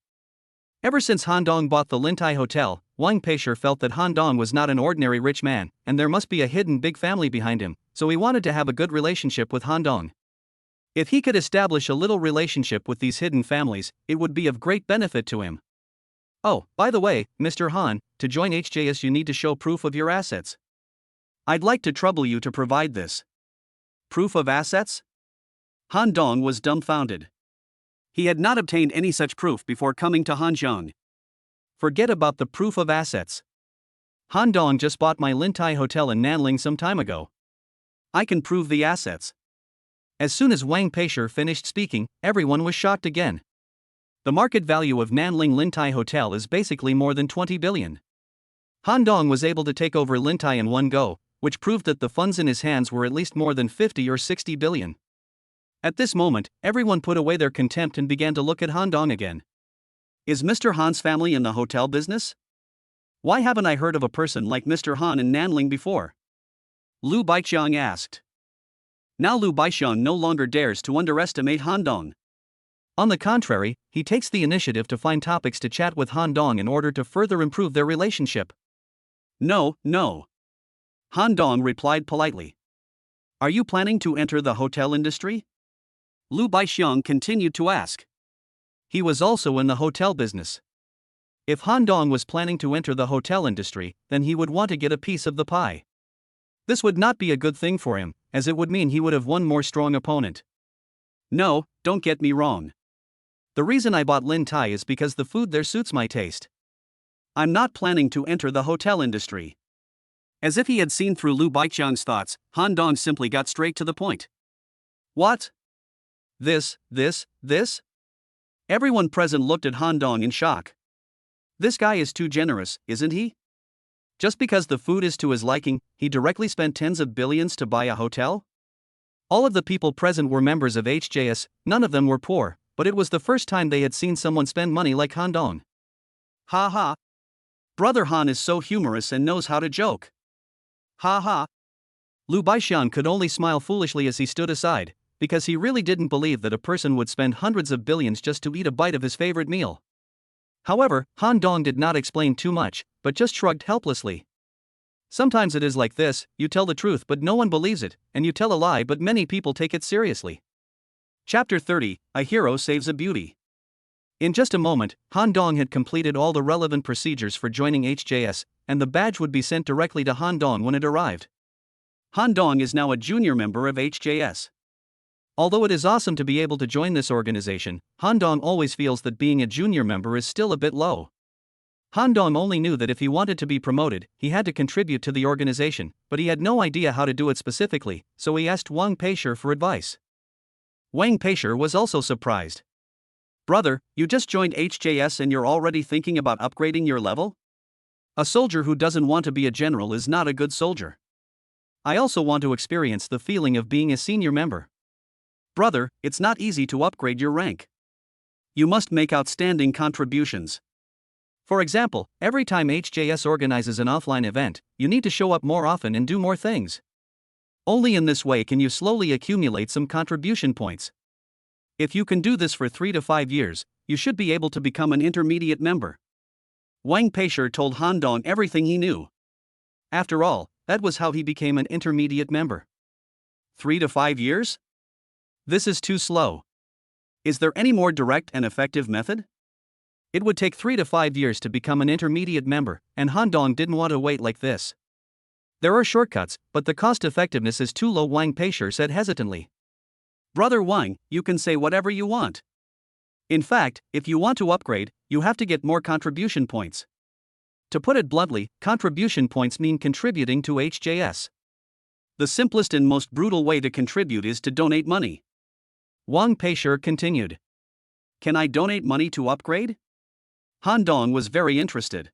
Ever since Han Dong bought the Lintai Hotel, Wang Peishi felt that Han Dong was not an ordinary rich man, and there must be a hidden big family behind him, so he wanted to have a good relationship with Han Dong. If he could establish a little relationship with these hidden families, it would be of great benefit to him. Oh, by the way, Mr. Han, to join HJS you need to show proof of your assets. I'd like to trouble you to provide this. Proof of assets? Han Dong was dumbfounded. He had not obtained any such proof before coming to Hanjiang. Forget about the proof of assets. Han Dong just bought my Lintai Hotel in Nanling some time ago. I can prove the assets. As soon as Wang Peishi finished speaking, everyone was shocked again. The market value of Nanling Lintai Hotel is basically more than 20 billion. Han Dong was able to take over Lintai in one go, which proved that the funds in his hands were at least more than 50 or 60 billion. At this moment, everyone put away their contempt and began to look at Han Dong again. Is Mr. Han's family in the hotel business? Why haven't I heard of a person like Mr. Han in Nanling before? Lu Baiqiang asked. Now Lu Baiqiang no longer dares to underestimate Han Dong. On the contrary, he takes the initiative to find topics to chat with Han Dong in order to further improve their relationship. No. Han Dong replied politely. Are you planning to enter the hotel industry? Lu Baiqiang continued to ask. He was also in the hotel business. If Han Dong was planning to enter the hotel industry, then he would want to get a piece of the pie. This would not be a good thing for him, as it would mean he would have one more strong opponent. No, don't get me wrong. The reason I bought Lintai is because the food there suits my taste. I'm not planning to enter the hotel industry. As if he had seen through Lu Baiqiang's thoughts, Han Dong simply got straight to the point. What? This? Everyone present looked at Han Dong in shock. This guy is too generous, isn't he? Just because the food is to his liking, he directly spent tens of billions to buy a hotel? All of the people present were members of HJS, none of them were poor, but it was the first time they had seen someone spend money like Han Dong. Ha ha. Brother Han is so humorous and knows how to joke. Ha ha. Lu Baiqiang could only smile foolishly as he stood aside, because he really didn't believe that a person would spend hundreds of billions just to eat a bite of his favorite meal. However, Han Dong did not explain too much, but just shrugged helplessly. Sometimes it is like this, you tell the truth but no one believes it, and you tell a lie but many people take it seriously. Chapter 30, A Hero Saves a Beauty. In just a moment, Han Dong had completed all the relevant procedures for joining HJS, and the badge would be sent directly to Han Dong when it arrived. Han Dong is now a junior member of HJS. Although it is awesome to be able to join this organization, Han Dong always feels that being a junior member is still a bit low. Han Dong only knew that if he wanted to be promoted, he had to contribute to the organization, but he had no idea how to do it specifically, so he asked Wang Peishi for advice. Wang Peishi was also surprised. Brother, you just joined HJS and you're already thinking about upgrading your level? A soldier who doesn't want to be a general is not a good soldier. I also want to experience the feeling of being a senior member. Brother, it's not easy to upgrade your rank. You must make outstanding contributions. For example, every time HJS organizes an offline event, you need to show up more often and do more things. Only in this way can you slowly accumulate some contribution points. If you can do this for 3 to 5 years, you should be able to become an intermediate member. Wang Peishi told Han Dong everything he knew. After all, that was how he became an intermediate member. 3 to 5 years? This is too slow. Is there any more direct and effective method? It would take 3 to 5 years to become an intermediate member, and Han Dong didn't want to wait like this. There are shortcuts, but the cost effectiveness is too low, Wang Peishi said hesitantly. Brother Wang, you can say whatever you want. In fact, if you want to upgrade, you have to get more contribution points. To put it bluntly, contribution points mean contributing to HJS. The simplest and most brutal way to contribute is to donate money. Wang Peishi continued. Can I donate money to upgrade? Han Dong was very interested.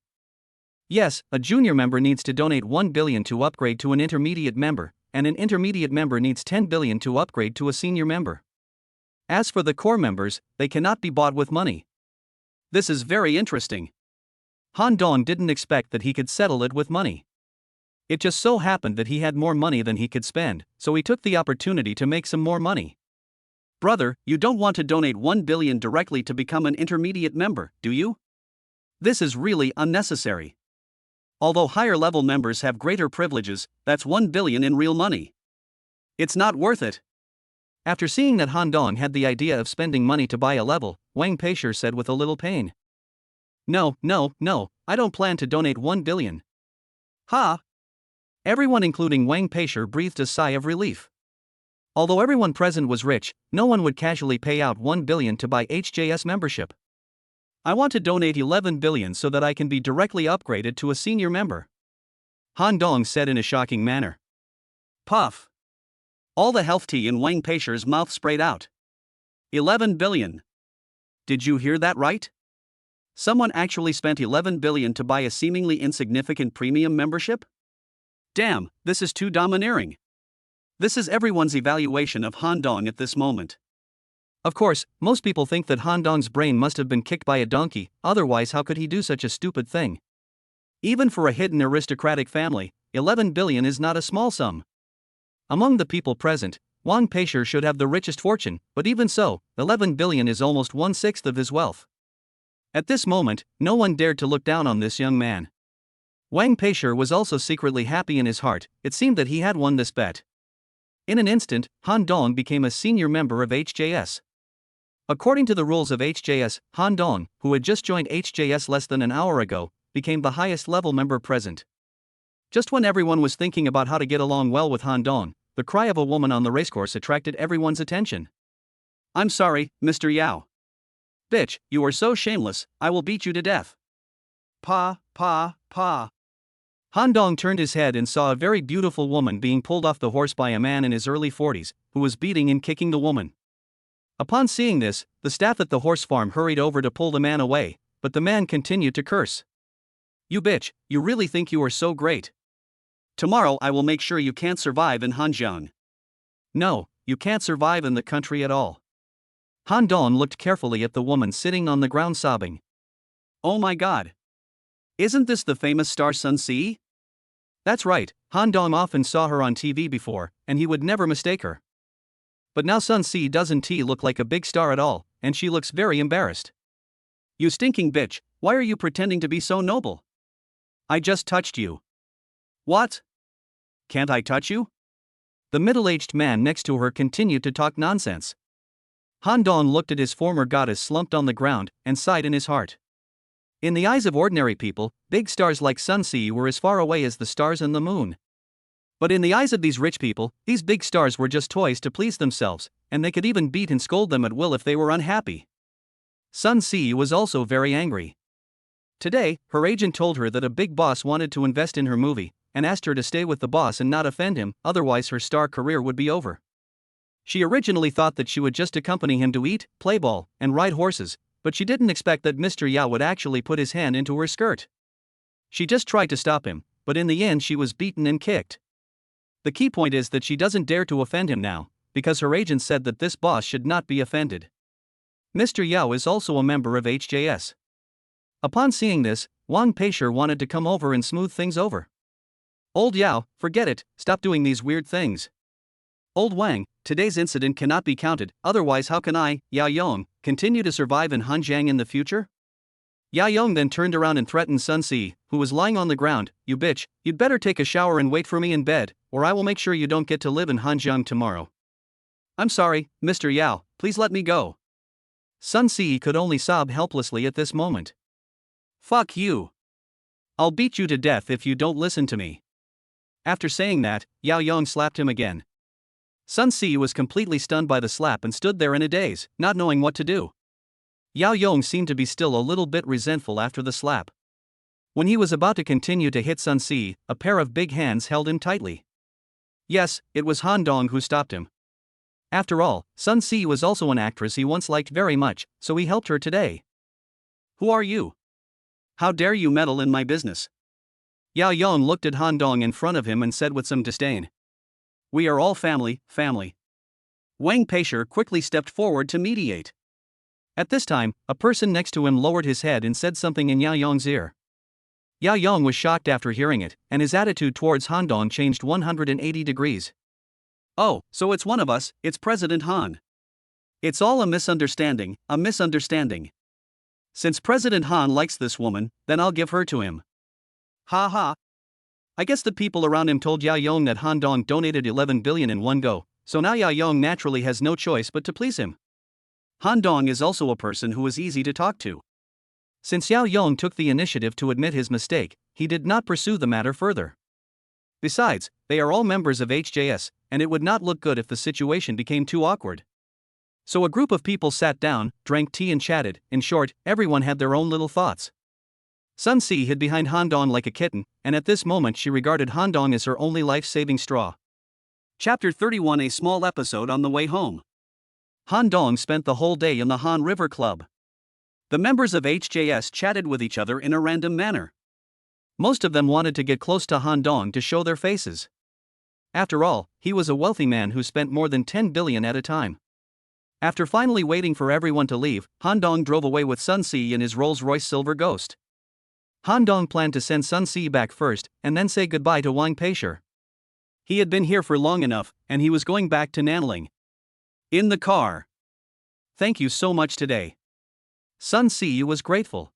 Yes, a junior member needs to donate 1 billion to upgrade to an intermediate member, and an intermediate member needs 10 billion to upgrade to a senior member. As for the core members, they cannot be bought with money. This is very interesting. Han Dong didn't expect that he could settle it with money. It just so happened that he had more money than he could spend, so he took the opportunity to make some more money. Brother, you don't want to donate 1 billion directly to become an intermediate member, do you? This is really unnecessary. Although higher level members have greater privileges, that's 1 billion in real money. It's not worth it. After seeing that Han Dong had the idea of spending money to buy a level, Wang Peishi said with a little pain. No, I don't plan to donate 1 billion. Ha! Everyone including Wang Peishi breathed a sigh of relief. Although everyone present was rich, no one would casually pay out 1 billion to buy HJS membership. I want to donate 11 billion so that I can be directly upgraded to a senior member. Han Dong said in a shocking manner. Puff! All the health tea in Wang Peishi's mouth sprayed out. 11 billion. Did you hear that right? Someone actually spent 11 billion to buy a seemingly insignificant premium membership? Damn, this is too domineering. This is everyone's evaluation of Han Dong at this moment. Of course, most people think that Han Dong's brain must have been kicked by a donkey, otherwise how could he do such a stupid thing? Even for a hidden aristocratic family, 11 billion is not a small sum. Among the people present, Wang Peishi should have the richest fortune, but even so, 11 billion is almost 1/6 of his wealth. At this moment, no one dared to look down on this young man. Wang Peishi was also secretly happy in his heart. It seemed that he had won this bet. In an instant, Han Dong became a senior member of HJS. According to the rules of HJS, Han Dong, who had just joined HJS less than an hour ago, became the highest level member present. Just when everyone was thinking about how to get along well with Han Dong, the cry of a woman on the racecourse attracted everyone's attention. I'm sorry, Mr. Yao. Bitch, you are so shameless, I will beat you to death. Pa. Han Dong turned his head and saw a very beautiful woman being pulled off the horse by a man in his early 40s, who was beating and kicking the woman. Upon seeing this, the staff at the horse farm hurried over to pull the man away, but the man continued to curse. You bitch, you really think you are so great? Tomorrow I will make sure you can't survive in Hanjiang. No, you can't survive in the country at all. Han Dong looked carefully at the woman sitting on the ground sobbing. Oh my god. Isn't this the famous star Sun Si? That's right, Han Dong often saw her on TV before, and he would never mistake her. But now Sun Si doesn't look like a big star at all, and she looks very embarrassed. You stinking bitch, why are you pretending to be so noble? I just touched you. What? Can't I touch you? The middle-aged man next to her continued to talk nonsense. Han Dong looked at his former goddess slumped on the ground, and sighed in his heart. In the eyes of ordinary people, big stars like Sun Si were as far away as the stars and the moon. But in the eyes of these rich people, these big stars were just toys to please themselves, and they could even beat and scold them at will if they were unhappy. Sun Si was also very angry. Today, her agent told her that a big boss wanted to invest in her movie, and asked her to stay with the boss and not offend him, otherwise her star career would be over. She originally thought that she would just accompany him to eat, play ball, and ride horses, but she didn't expect that Mr. Yao would actually put his hand into her skirt. She just tried to stop him, but in the end she was beaten and kicked. The key point is that she doesn't dare to offend him now, because her agent said that this boss should not be offended. Mr. Yao is also a member of HJS. Upon seeing this, Wang Peishi wanted to come over and smooth things over. Old Yao, forget it, stop doing these weird things. Old Wang, today's incident cannot be counted, otherwise how can I, Yao Yong, continue to survive in Hanjiang in the future? Yao Yong then turned around and threatened Sun Si, who was lying on the ground, you bitch, you'd better take a shower and wait for me in bed, or I will make sure you don't get to live in Hanjiang tomorrow. I'm sorry, Mr. Yao, please let me go. Sun Si could only sob helplessly at this moment. Fuck you. I'll beat you to death if you don't listen to me. After saying that, Yao Yong slapped him again. Sun Si was completely stunned by the slap and stood there in a daze, not knowing what to do. Yao Yong seemed to be still a little bit resentful after the slap. When he was about to continue to hit Sun Si, a pair of big hands held him tightly. Yes, it was Han Dong who stopped him. After all, Sun Si was also an actress he once liked very much, so he helped her today. Who are you? How dare you meddle in my business? Yao Yong looked at Han Dong in front of him and said with some disdain. We are all family. Wang Peishi quickly stepped forward to mediate. At this time, a person next to him lowered his head and said something in Yao Yong's ear. Yao Yong was shocked after hearing it, and his attitude towards Han Dong changed 180 degrees. Oh, so it's one of us, it's President Han. It's all a misunderstanding. Since President Han likes this woman, then I'll give her to him. Ha ha. I guess the people around him told Yao Yong that Han Dong donated 11 billion in one go, so now Yao Yong naturally has no choice but to please him. Han Dong is also a person who is easy to talk to. Since Yao Yong took the initiative to admit his mistake, he did not pursue the matter further. Besides, they are all members of HJS, and it would not look good if the situation became too awkward. So a group of people sat down, drank tea and chatted. In short, everyone had their own little thoughts. Sun Si hid behind Han Dong like a kitten, and at this moment she regarded Han Dong as her only life-saving straw. Chapter 31, a small episode on the way home. Han Dong spent the whole day in the Han River Club. The members of HJS chatted with each other in a random manner. Most of them wanted to get close to Han Dong to show their faces. After all, he was a wealthy man who spent more than 10 billion at a time. After finally waiting for everyone to leave, Han Dong drove away with Sun Si in his Rolls-Royce Silver Ghost. Han Dong planned to send Sun Si back first, and then say goodbye to Wang Peishi. He had been here for long enough, and he was going back to Nanling. In the car. Thank you so much today. Sun Si was grateful.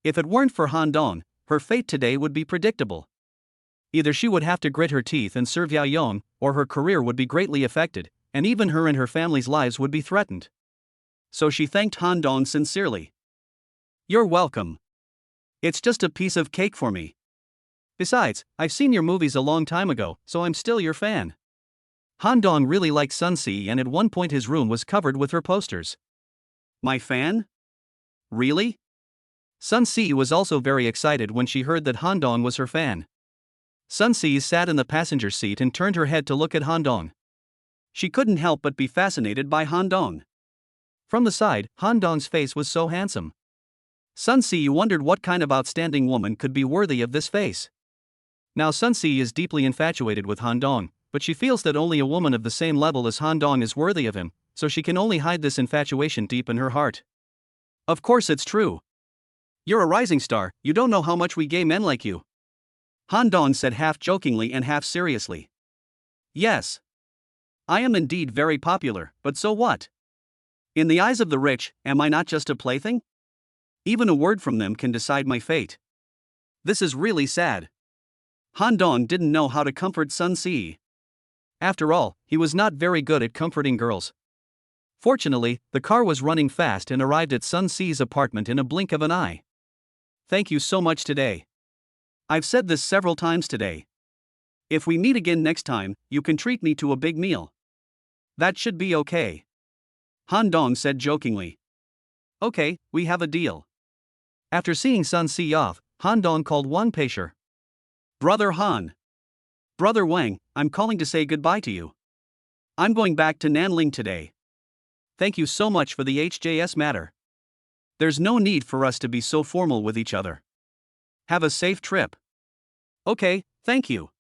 If it weren't for Han Dong, her fate today would be predictable. Either she would have to grit her teeth and serve Yao Yong, or her career would be greatly affected, and even her and her family's lives would be threatened. So she thanked Han Dong sincerely. You're welcome. It's just a piece of cake for me. Besides, I've seen your movies a long time ago, so I'm still your fan. Han Dong really liked Sun Si, and at one point his room was covered with her posters. My fan? Really? Sun Si was also very excited when she heard that Han Dong was her fan. Sun Si sat in the passenger seat and turned her head to look at Han Dong. She couldn't help but be fascinated by Han Dong. From the side, Han Dong's face was so handsome. Sun Si wondered what kind of outstanding woman could be worthy of this face. Now Sun Si is deeply infatuated with Han Dong, but she feels that only a woman of the same level as Han Dong is worthy of him, so she can only hide this infatuation deep in her heart. Of course it's true. You're a rising star, you don't know how much we gay men like you. Han Dong said half jokingly and half seriously. Yes. I am indeed very popular, but so what? In the eyes of the rich, am I not just a plaything? Even a word from them can decide my fate. This is really sad. Han Dong didn't know how to comfort Sun Si. After all, he was not very good at comforting girls. Fortunately, the car was running fast and arrived at Sun Si's apartment in a blink of an eye. Thank you so much today. I've said this several times today. If we meet again next time, you can treat me to a big meal. That should be okay. Han Dong said jokingly. Okay, we have a deal. After seeing Sun Si off, Han Dong called Wang Peishi. Brother Han. Brother Wang, I'm calling to say goodbye to you. I'm going back to Nanling today. Thank you so much for the HJS matter. There's no need for us to be so formal with each other. Have a safe trip. Okay, thank you.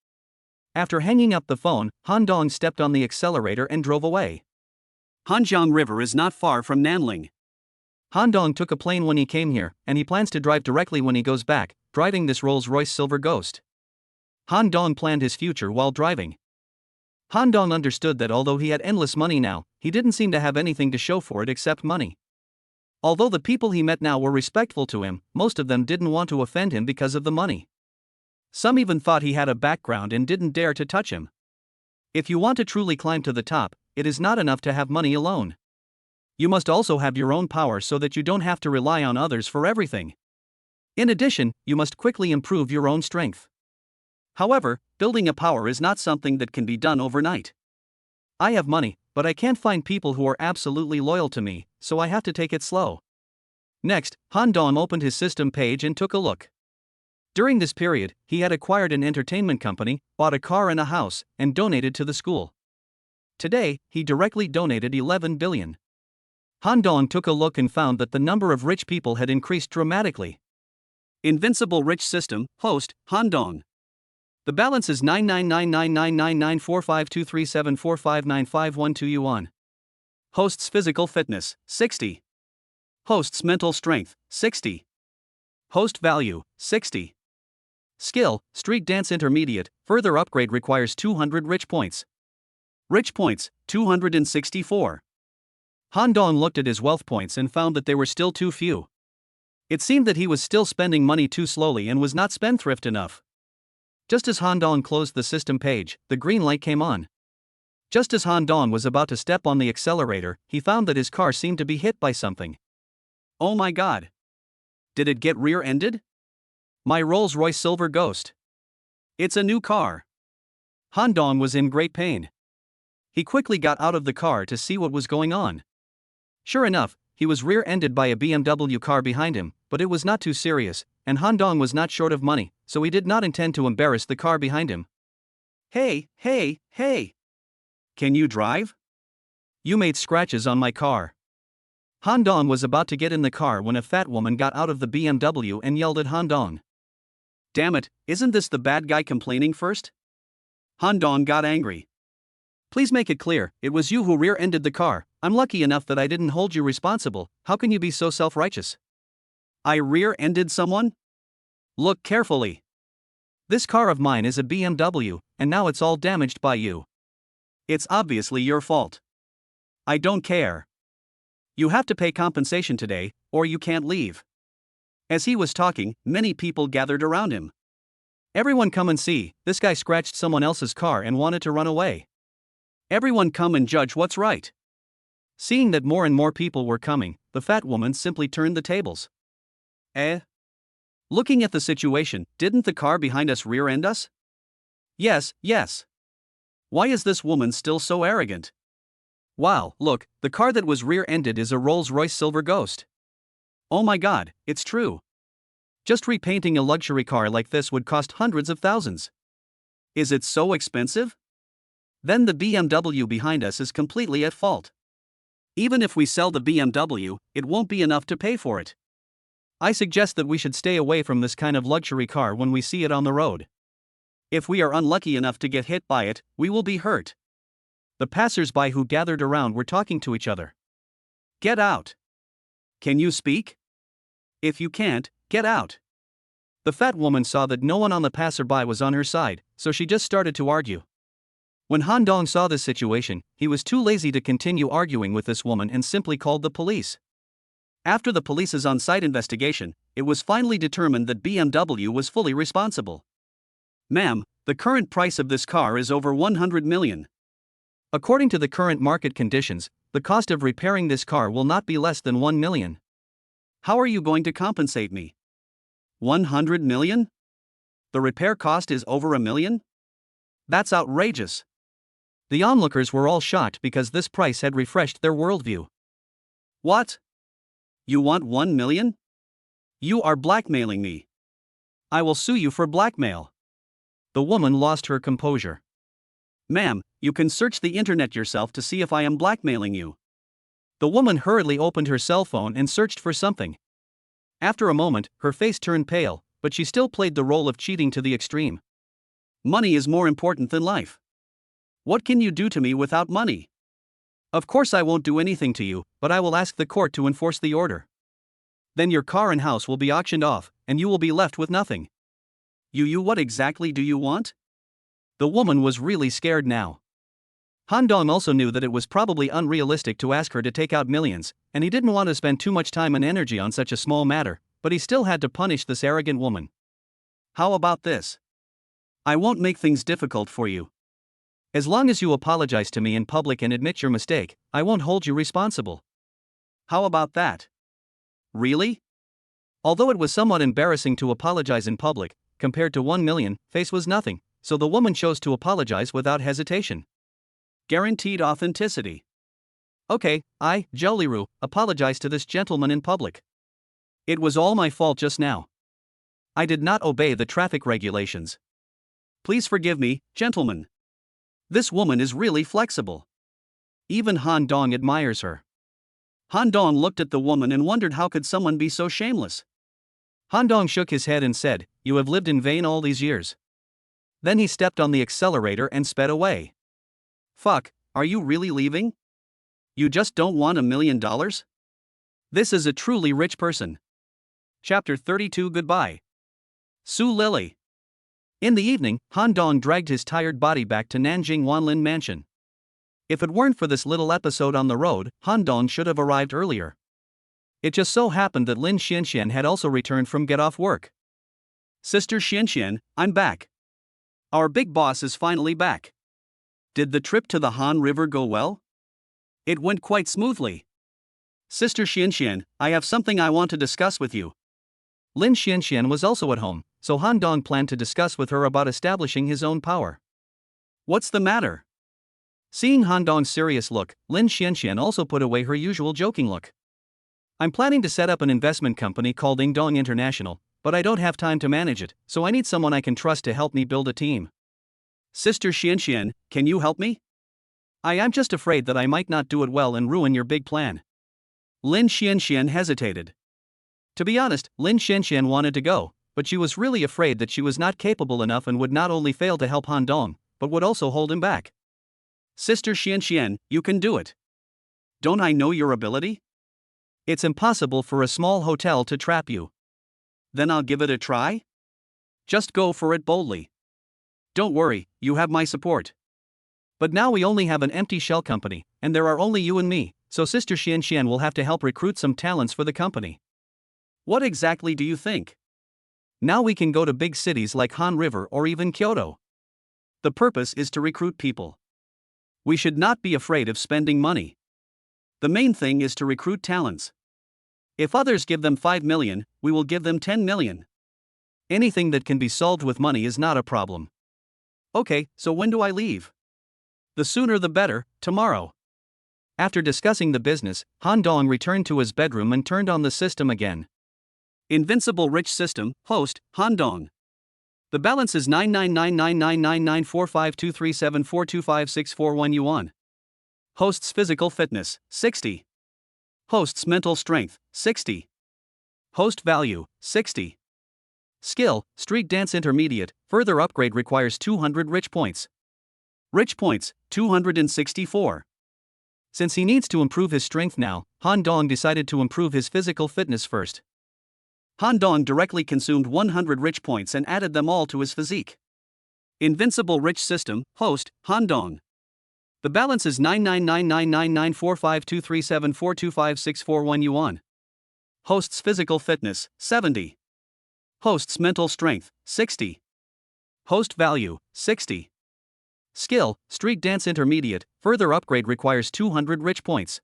After hanging up the phone, Han Dong stepped on the accelerator and drove away. Hanjiang River is not far from Nanling. Han Dong took a plane when he came here, and he plans to drive directly when he goes back, driving this Rolls-Royce Silver Ghost. Han Dong planned his future while driving. Han Dong understood that although he had endless money now, he didn't seem to have anything to show for it except money. Although the people he met now were respectful to him, most of them didn't want to offend him because of the money. Some even thought he had a background and didn't dare to touch him. If you want to truly climb to the top, it is not enough to have money alone. You must also have your own power so that you don't have to rely on others for everything. In addition, you must quickly improve your own strength. However, building a power is not something that can be done overnight. I have money, but I can't find people who are absolutely loyal to me, so I have to take it slow. Next, Han Dong opened his system page and took a look. During this period, he had acquired an entertainment company, bought a car and a house, and donated to the school. Today, he directly donated 11 billion. Han Dong took a look and found that the number of rich people had increased dramatically. Invincible Rich System, host, Han Dong. The balance is 9999999452374595512 yuan. Host's physical fitness, 60. Host's mental strength, 60. Host value, 60. Skill, street dance intermediate, further upgrade requires 200 rich points. Rich points, 264. Han Dong looked at his wealth points and found that they were still too few. It seemed that he was still spending money too slowly and was not spendthrift enough. Just as Han Dong closed the system page, the green light came on. Just as Han Dong was about to step on the accelerator, he found that his car seemed to be hit by something. Oh my god! Did it get rear-ended? My Rolls-Royce Silver Ghost. It's a new car. Han Dong was in great pain. He quickly got out of the car to see what was going on. Sure enough, he was rear-ended by a BMW car behind him, but it was not too serious, and Han Dong was not short of money, so he did not intend to embarrass the car behind him. Hey! Can you drive? You made scratches on my car. Han Dong was about to get in the car when a fat woman got out of the BMW and yelled at Han Dong. Damn it, isn't this the bad guy complaining first? Han Dong got angry. Please make it clear, it was you who rear-ended the car. I'm lucky enough that I didn't hold you responsible. How can you be so self-righteous? I rear-ended someone? Look carefully. This car of mine is a BMW, and now it's all damaged by you. It's obviously your fault. I don't care. You have to pay compensation today, or you can't leave. As he was talking, many people gathered around him. Everyone come and see, this guy scratched someone else's car and wanted to run away. Everyone come and judge what's right. Seeing that more and more people were coming, the fat woman simply turned the tables. Looking at the situation, didn't the car behind us rear-end us? Yes. Why is this woman still so arrogant? Wow, look, the car that was rear-ended is a Rolls-Royce Silver Ghost. Oh my god, it's true. Just repainting a luxury car like this would cost hundreds of thousands. Is it so expensive? Then the BMW behind us is completely at fault. Even if we sell the BMW, it won't be enough to pay for it. I suggest that we should stay away from this kind of luxury car when we see it on the road. If we are unlucky enough to get hit by it, we will be hurt. The passers-by who gathered around were talking to each other. Get out. Can you speak? If you can't, get out. The fat woman saw that no one on the passerby was on her side, so she just started to argue. When Han Dong saw this situation, he was too lazy to continue arguing with this woman and simply called the police. After the police's on-site investigation, it was finally determined that BMW was fully responsible. Ma'am, the current price of this car is over 100 million. According to the current market conditions, the cost of repairing this car will not be less than 1 million. How are you going to compensate me? 100 million? The repair cost is over $1 million? That's outrageous. The onlookers were all shocked because this price had refreshed their worldview. What? You want 1 million? You are blackmailing me. I will sue you for blackmail. The woman lost her composure. Ma'am, you can search the internet yourself to see if I am blackmailing you. The woman hurriedly opened her cell phone and searched for something. After a moment, her face turned pale, but she still played the role of cheating to the extreme. Money is more important than life. What can you do to me without money? Of course I won't do anything to you, but I will ask the court to enforce the order. Then your car and house will be auctioned off, and you will be left with nothing. What exactly do you want? The woman was really scared now. Han Dong also knew that it was probably unrealistic to ask her to take out millions, and he didn't want to spend too much time and energy on such a small matter, but he still had to punish this arrogant woman. How about this? I won't make things difficult for you. As long as you apologize to me in public and admit your mistake, I won't hold you responsible. How about that? Really? Although it was somewhat embarrassing to apologize in public, compared to 1 million, face was nothing, so the woman chose to apologize without hesitation. Guaranteed authenticity. Okay, I, Joliru, apologize to this gentleman in public. It was all my fault just now. I did not obey the traffic regulations. Please forgive me, gentlemen. This woman is really flexible. Even Han Dong admires her. Han Dong looked at the woman and wondered how could someone be so shameless. Han Dong shook his head and said, "You have lived in vain all these years." Then he stepped on the accelerator and sped away. Fuck, are you really leaving? You just don't want $1 million? This is a truly rich person. Chapter 32 Goodbye. Su Lily. In the evening, Han Dong dragged his tired body back to Nanjing Wanlin Mansion. If it weren't for this little episode on the road, Han Dong should have arrived earlier. It just so happened that Lin Xianxian had also returned from get off work. Sister Xianxian, I'm back. Our big boss is finally back. Did the trip to the Han River go well? It went quite smoothly. Sister Xianxian, I have something I want to discuss with you. Lin Xianxian was also at home, so Han Dong planned to discuss with her about establishing his own power. What's the matter? Seeing Han Dong's serious look, Lin Xianxian also put away her usual joking look. I'm planning to set up an investment company called Ingdong International, but I don't have time to manage it, so I need someone I can trust to help me build a team. Sister Xianxian, can you help me? I am just afraid that I might not do it well and ruin your big plan. Lin Xianxian hesitated. To be honest, Lin Xianxian wanted to go, but she was really afraid that she was not capable enough and would not only fail to help Han Dong, but would also hold him back. Sister Xianxian, you can do it. Don't I know your ability? It's impossible for a small hotel to trap you. Then I'll give it a try? Just go for it boldly. Don't worry, you have my support. But now we only have an empty shell company, and there are only you and me, so Sister Xianxian will have to help recruit some talents for the company. What exactly do you think? Now we can go to big cities like Han River or even Kyoto. The purpose is to recruit people. We should not be afraid of spending money. The main thing is to recruit talents. If others give them 5 million, we will give them 10 million. Anything that can be solved with money is not a problem. Okay, so when do I leave? The sooner the better, tomorrow. After discussing the business, Han Dong returned to his bedroom and turned on the system again. Invincible Rich System, host, Han Dong. The balance is 99999945237425641 yuan. Host's physical fitness, 60. Host's mental strength, 60. Host value, 60. Skill, Street Dance Intermediate, further upgrade requires 200 rich points. Rich points, 264. Since he needs to improve his strength now, Han Dong decided to improve his physical fitness first. Han Dong directly consumed 100 rich points and added them all to his physique. Invincible Rich System, host, Han Dong. The balance is 99999452374255641 yuan. Host's physical fitness, 70. Host's mental strength, 60. Host value, 60. Skill, Street Dance Intermediate, further upgrade requires 200 rich points.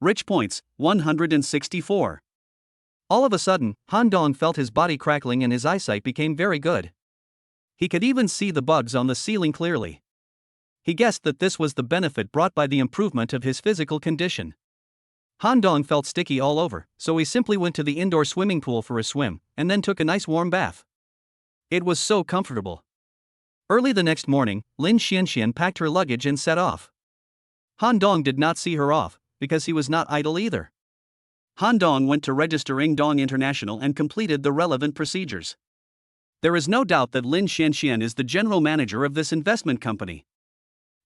Rich points, 164. All of a sudden, Han Dong felt his body crackling and his eyesight became very good. He could even see the bugs on the ceiling clearly. He guessed that this was the benefit brought by the improvement of his physical condition. Han Dong felt sticky all over, so he simply went to the indoor swimming pool for a swim, and then took a nice warm bath. It was so comfortable. Early the next morning, Lin Xianxian packed her luggage and set off. Han Dong did not see her off, because he was not idle either. Han Dong went to register Ingdong International and completed the relevant procedures. There is no doubt that Lin Xianxian is the general manager of this investment company.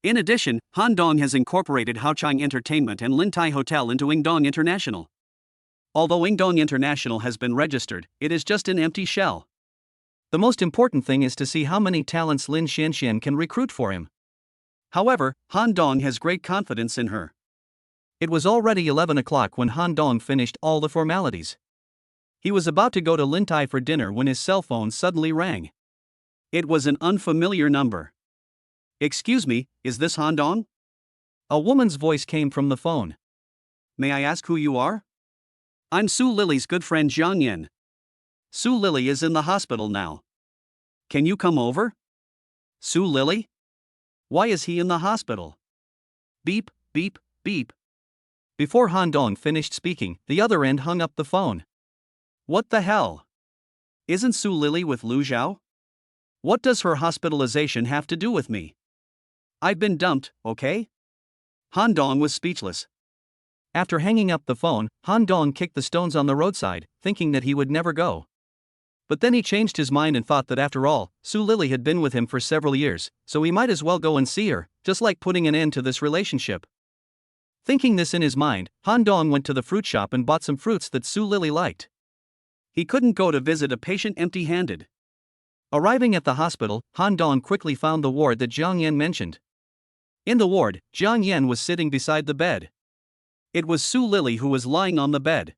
In addition, Han Dong has incorporated Haochang Entertainment and Lintai Hotel into Ingdong International. Although Ingdong International has been registered, it is just an empty shell. The most important thing is to see how many talents Lin Xianxian can recruit for him. However, Han Dong has great confidence in her. It was already 11 o'clock when Han Dong finished all the formalities. He was about to go to Lintai for dinner when his cell phone suddenly rang. It was an unfamiliar number. Excuse me, is this Han Dong? A woman's voice came from the phone. May I ask who you are? I'm Su Lily's good friend Jiang Yin. Su Lily is in the hospital now. Can you come over? Su Lily? Why is he in the hospital? Beep, beep, beep. Before Han Dong finished speaking, the other end hung up the phone. What the hell? Isn't Su Lily with Lu Zhao? What does her hospitalization have to do with me? I've been dumped, okay? Han Dong was speechless. After hanging up the phone, Han Dong kicked the stones on the roadside, thinking that he would never go. But then he changed his mind and thought that after all, Su Lily had been with him for several years, so he might as well go and see her, just like putting an end to this relationship. Thinking this in his mind, Han Dong went to the fruit shop and bought some fruits that Su Lily liked. He couldn't go to visit a patient empty-handed. Arriving at the hospital, Han Dong quickly found the ward that Jiang Yan mentioned. In the ward, Jiang Yan was sitting beside the bed. It was Su Lily who was lying on the bed.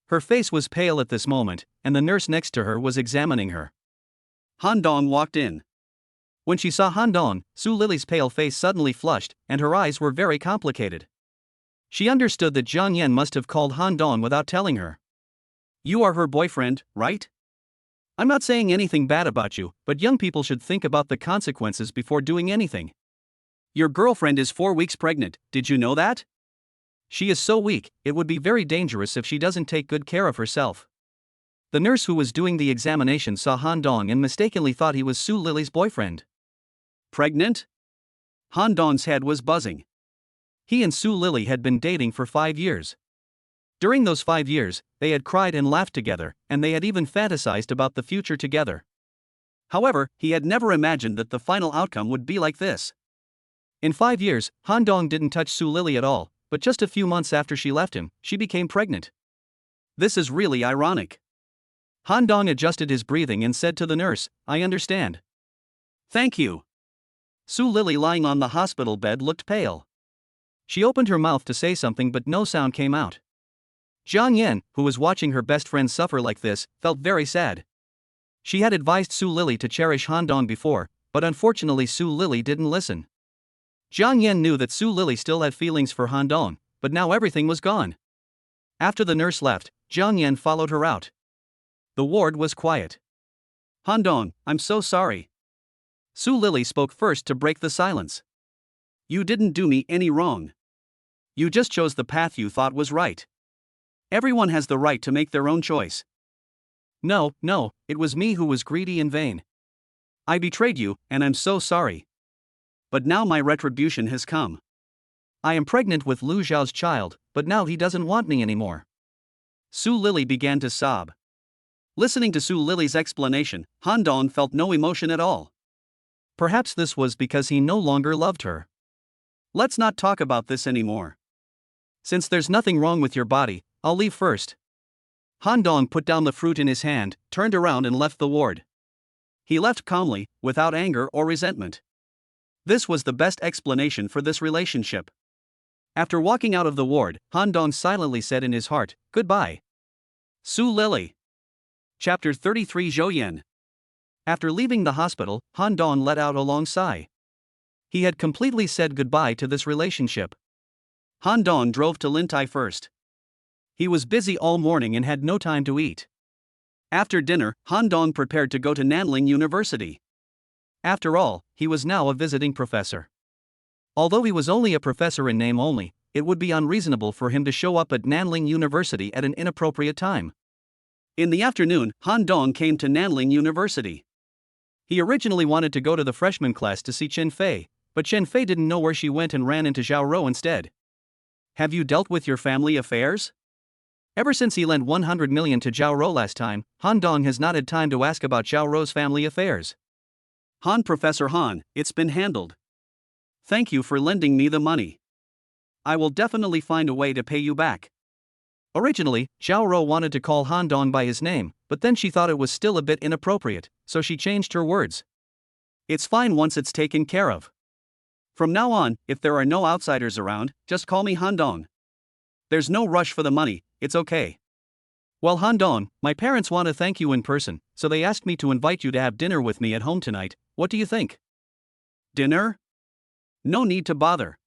Her face was pale at this moment, and the nurse next to her was examining her. Han Dong walked in. When she saw Han Dong, Su Lily's pale face suddenly flushed, and her eyes were very complicated. She understood that Jiang Yan must have called Han Dong without telling her. You are her boyfriend, right? I'm not saying anything bad about you, but young people should think about the consequences before doing anything. Your girlfriend is 4 weeks pregnant, did you know that? She is so weak, it would be very dangerous if she doesn't take good care of herself. The nurse who was doing the examination saw Han Dong and mistakenly thought he was Su Lily's boyfriend. Pregnant? Han Dong's head was buzzing. He and Su Lily had been dating for 5 years. During those 5 years, they had cried and laughed together, and they had even fantasized about the future together. However, he had never imagined that the final outcome would be like this. In 5 years, Han Dong didn't touch Su Lily at all, but just a few months after she left him, she became pregnant. This is really ironic. Han Dong adjusted his breathing and said to the nurse, I understand. Thank you. Su Lily lying on the hospital bed looked pale. She opened her mouth to say something but no sound came out. Jiang Yan, who was watching her best friend suffer like this, felt very sad. She had advised Su Lily to cherish Han Dong before, but unfortunately Su Lily didn't listen. Jiang Yan knew that Su Lily still had feelings for Han Dong, but now everything was gone. After the nurse left, Jiang Yan followed her out. The ward was quiet. Han Dong, I'm so sorry. Su Lily spoke first to break the silence. You didn't do me any wrong. You just chose the path you thought was right. Everyone has the right to make their own choice. No, it was me who was greedy and vain. I betrayed you, and I'm so sorry. But now my retribution has come. I am pregnant with Lu Zhao's child, but now he doesn't want me anymore. Su Lily began to sob. Listening to Su Lily's explanation, Han Dong felt no emotion at all. Perhaps this was because he no longer loved her. Let's not talk about this anymore. Since there's nothing wrong with your body, I'll leave first. Han Dong put down the fruit in his hand, turned around and left the ward. He left calmly, without anger or resentment. This was the best explanation for this relationship. After walking out of the ward, Han Dong silently said in his heart, goodbye. Su Lily. Chapter 33 Zhouyan. After leaving the hospital, Han Dong let out a long sigh. He had completely said goodbye to this relationship. Han Dong drove to Lintai first. He was busy all morning and had no time to eat. After dinner, Han Dong prepared to go to Nanling University. After all, he was now a visiting professor. Although he was only a professor in name only, it would be unreasonable for him to show up at Nanling University at an inappropriate time. In the afternoon, Han Dong came to Nanling University. He originally wanted to go to the freshman class to see Chen Fei, but Chen Fei didn't know where she went and ran into Zhao Rou instead. Have you dealt with your family affairs? Ever since he lent 100 million to Zhao Rou last time, Han Dong has not had time to ask about Zhao Rou's family affairs. Professor Han, it's been handled. Thank you for lending me the money. I will definitely find a way to pay you back. Originally, Zhao Rou wanted to call Han Dong by his name, but then she thought it was still a bit inappropriate, so she changed her words. It's fine once it's taken care of. From now on, if there are no outsiders around, just call me Han Dong. There's no rush for the money, it's okay. Well, Han Dong, my parents want to thank you in person, so they asked me to invite you to have dinner with me at home tonight. What do you think? Dinner? No need to bother.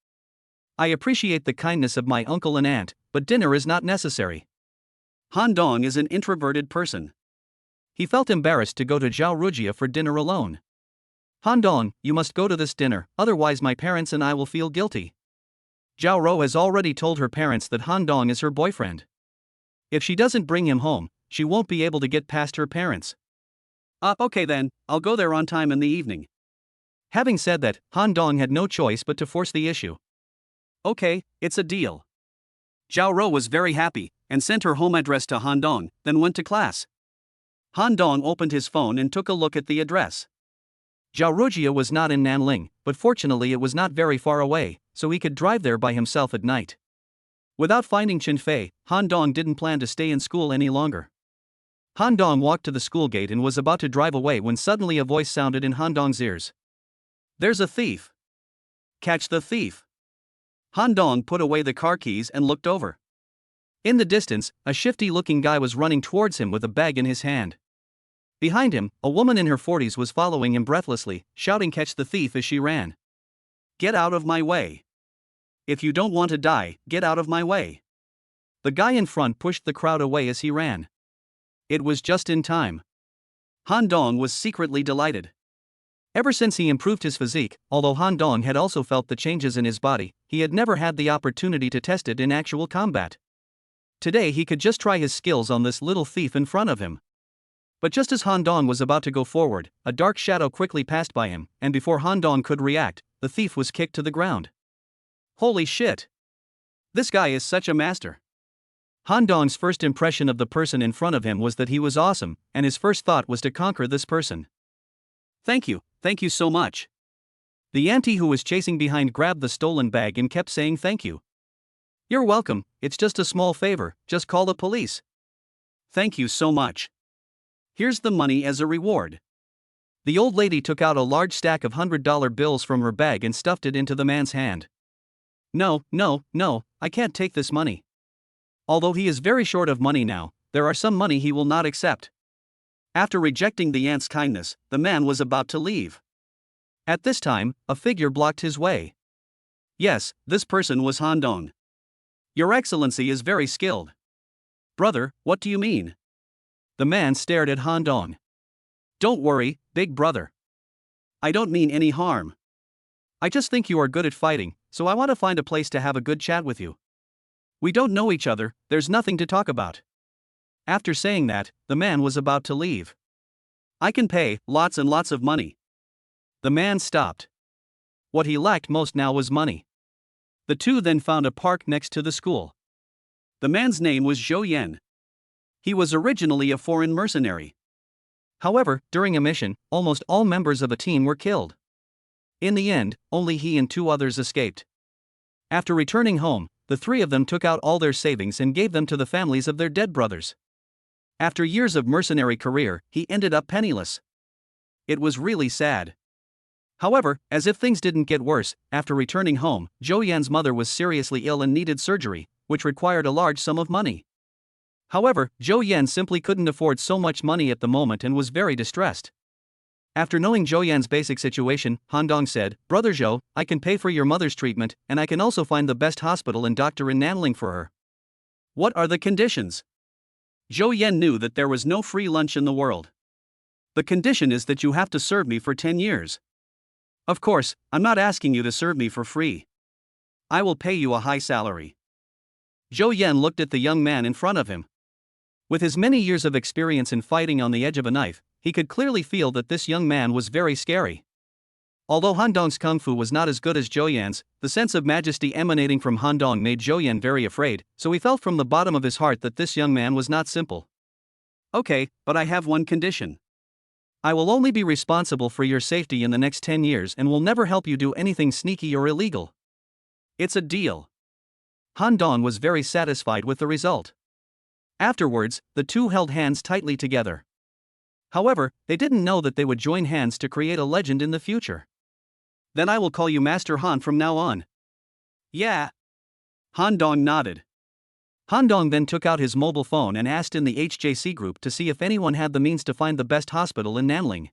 I appreciate the kindness of my uncle and aunt, but dinner is not necessary. Han Dong is an introverted person. He felt embarrassed to go to Zhao Rujia for dinner alone. Han Dong, you must go to this dinner, otherwise my parents and I will feel guilty. Zhao Rou has already told her parents that Han Dong is her boyfriend. If she doesn't bring him home, she won't be able to get past her parents. Okay then, I'll go there on time in the evening. Having said that, Han Dong had no choice but to force the issue. Okay, it's a deal. Zhao Rou was very happy, and sent her home address to Han Dong, then went to class. Han Dong opened his phone and took a look at the address. Zhao Rujia was not in Nanling, but fortunately it was not very far away, so he could drive there by himself at night. Without finding Chen Fei, Han Dong didn't plan to stay in school any longer. Han Dong walked to the school gate and was about to drive away when suddenly a voice sounded in Han Dong's ears. There's a thief. Catch the thief. Han Dong put away the car keys and looked over. In the distance, a shifty-looking guy was running towards him with a bag in his hand. Behind him, a woman in her 40s was following him breathlessly, shouting "Catch the thief" as she ran. Get out of my way. If you don't want to die, get out of my way. The guy in front pushed the crowd away as he ran. It was just in time. Han Dong was secretly delighted. Ever since he improved his physique, although Han Dong had also felt the changes in his body, he had never had the opportunity to test it in actual combat. Today he could just try his skills on this little thief in front of him. But just as Han Dong was about to go forward, a dark shadow quickly passed by him, and before Han Dong could react, the thief was kicked to the ground. Holy shit! This guy is such a master. Han Dong's first impression of the person in front of him was that he was awesome, and his first thought was to conquer this person. Thank you so much. The auntie who was chasing behind grabbed the stolen bag and kept saying thank you. You're welcome, it's just a small favor, just call the police. Thank you so much. Here's the money as a reward. The old lady took out a large stack of $100 bills from her bag and stuffed it into the man's hand. No, I can't take this money. Although he is very short of money now, there are some money he will not accept. After rejecting the aunt's kindness, the man was about to leave. At this time, a figure blocked his way. Yes, this person was Han Dong. Your Excellency is very skilled. Brother, what do you mean? The man stared at Han Dong. Don't worry, big brother. I don't mean any harm. I just think you are good at fighting, so I want to find a place to have a good chat with you. We don't know each other, there's nothing to talk about. After saying that, the man was about to leave. I can pay lots and lots of money. The man stopped. What he lacked most now was money. The two then found a park next to the school. The man's name was Zhou Yan. He was originally a foreign mercenary. However, during a mission, almost all members of a team were killed. In the end, only he and two others escaped. After returning home, the three of them took out all their savings and gave them to the families of their dead brothers. After years of mercenary career, he ended up penniless. It was really sad. However, as if things didn't get worse, after returning home, Zhou Yan's mother was seriously ill and needed surgery, which required a large sum of money. However, Zhou Yan simply couldn't afford so much money at the moment and was very distressed. After knowing Zhou Yan's basic situation, Han Dong said, "Brother Zhou, I can pay for your mother's treatment, and I can also find the best hospital and doctor in Nanling for her." What are the conditions? Zhou Yan knew that there was no free lunch in the world. The condition is that you have to serve me for 10 years. Of course, I'm not asking you to serve me for free. I will pay you a high salary. Zhou Yan looked at the young man in front of him. With his many years of experience in fighting on the edge of a knife, he could clearly feel that this young man was very scary. Although Han Dong's kung fu was not as good as Zhou Yan's, the sense of majesty emanating from Han Dong made Zhou Yan very afraid, so he felt from the bottom of his heart that this young man was not simple. Okay, but I have one condition. I will only be responsible for your safety in the next 10 years and will never help you do anything sneaky or illegal. It's a deal. Han Dong was very satisfied with the result. Afterwards, the two held hands tightly together. However, they didn't know that they would join hands to create a legend in the future. Then I will call you Master Han from now on. Yeah. Han Dong nodded. Han Dong then took out his mobile phone and asked in the HJC group to see if anyone had the means to find the best hospital in Nanling.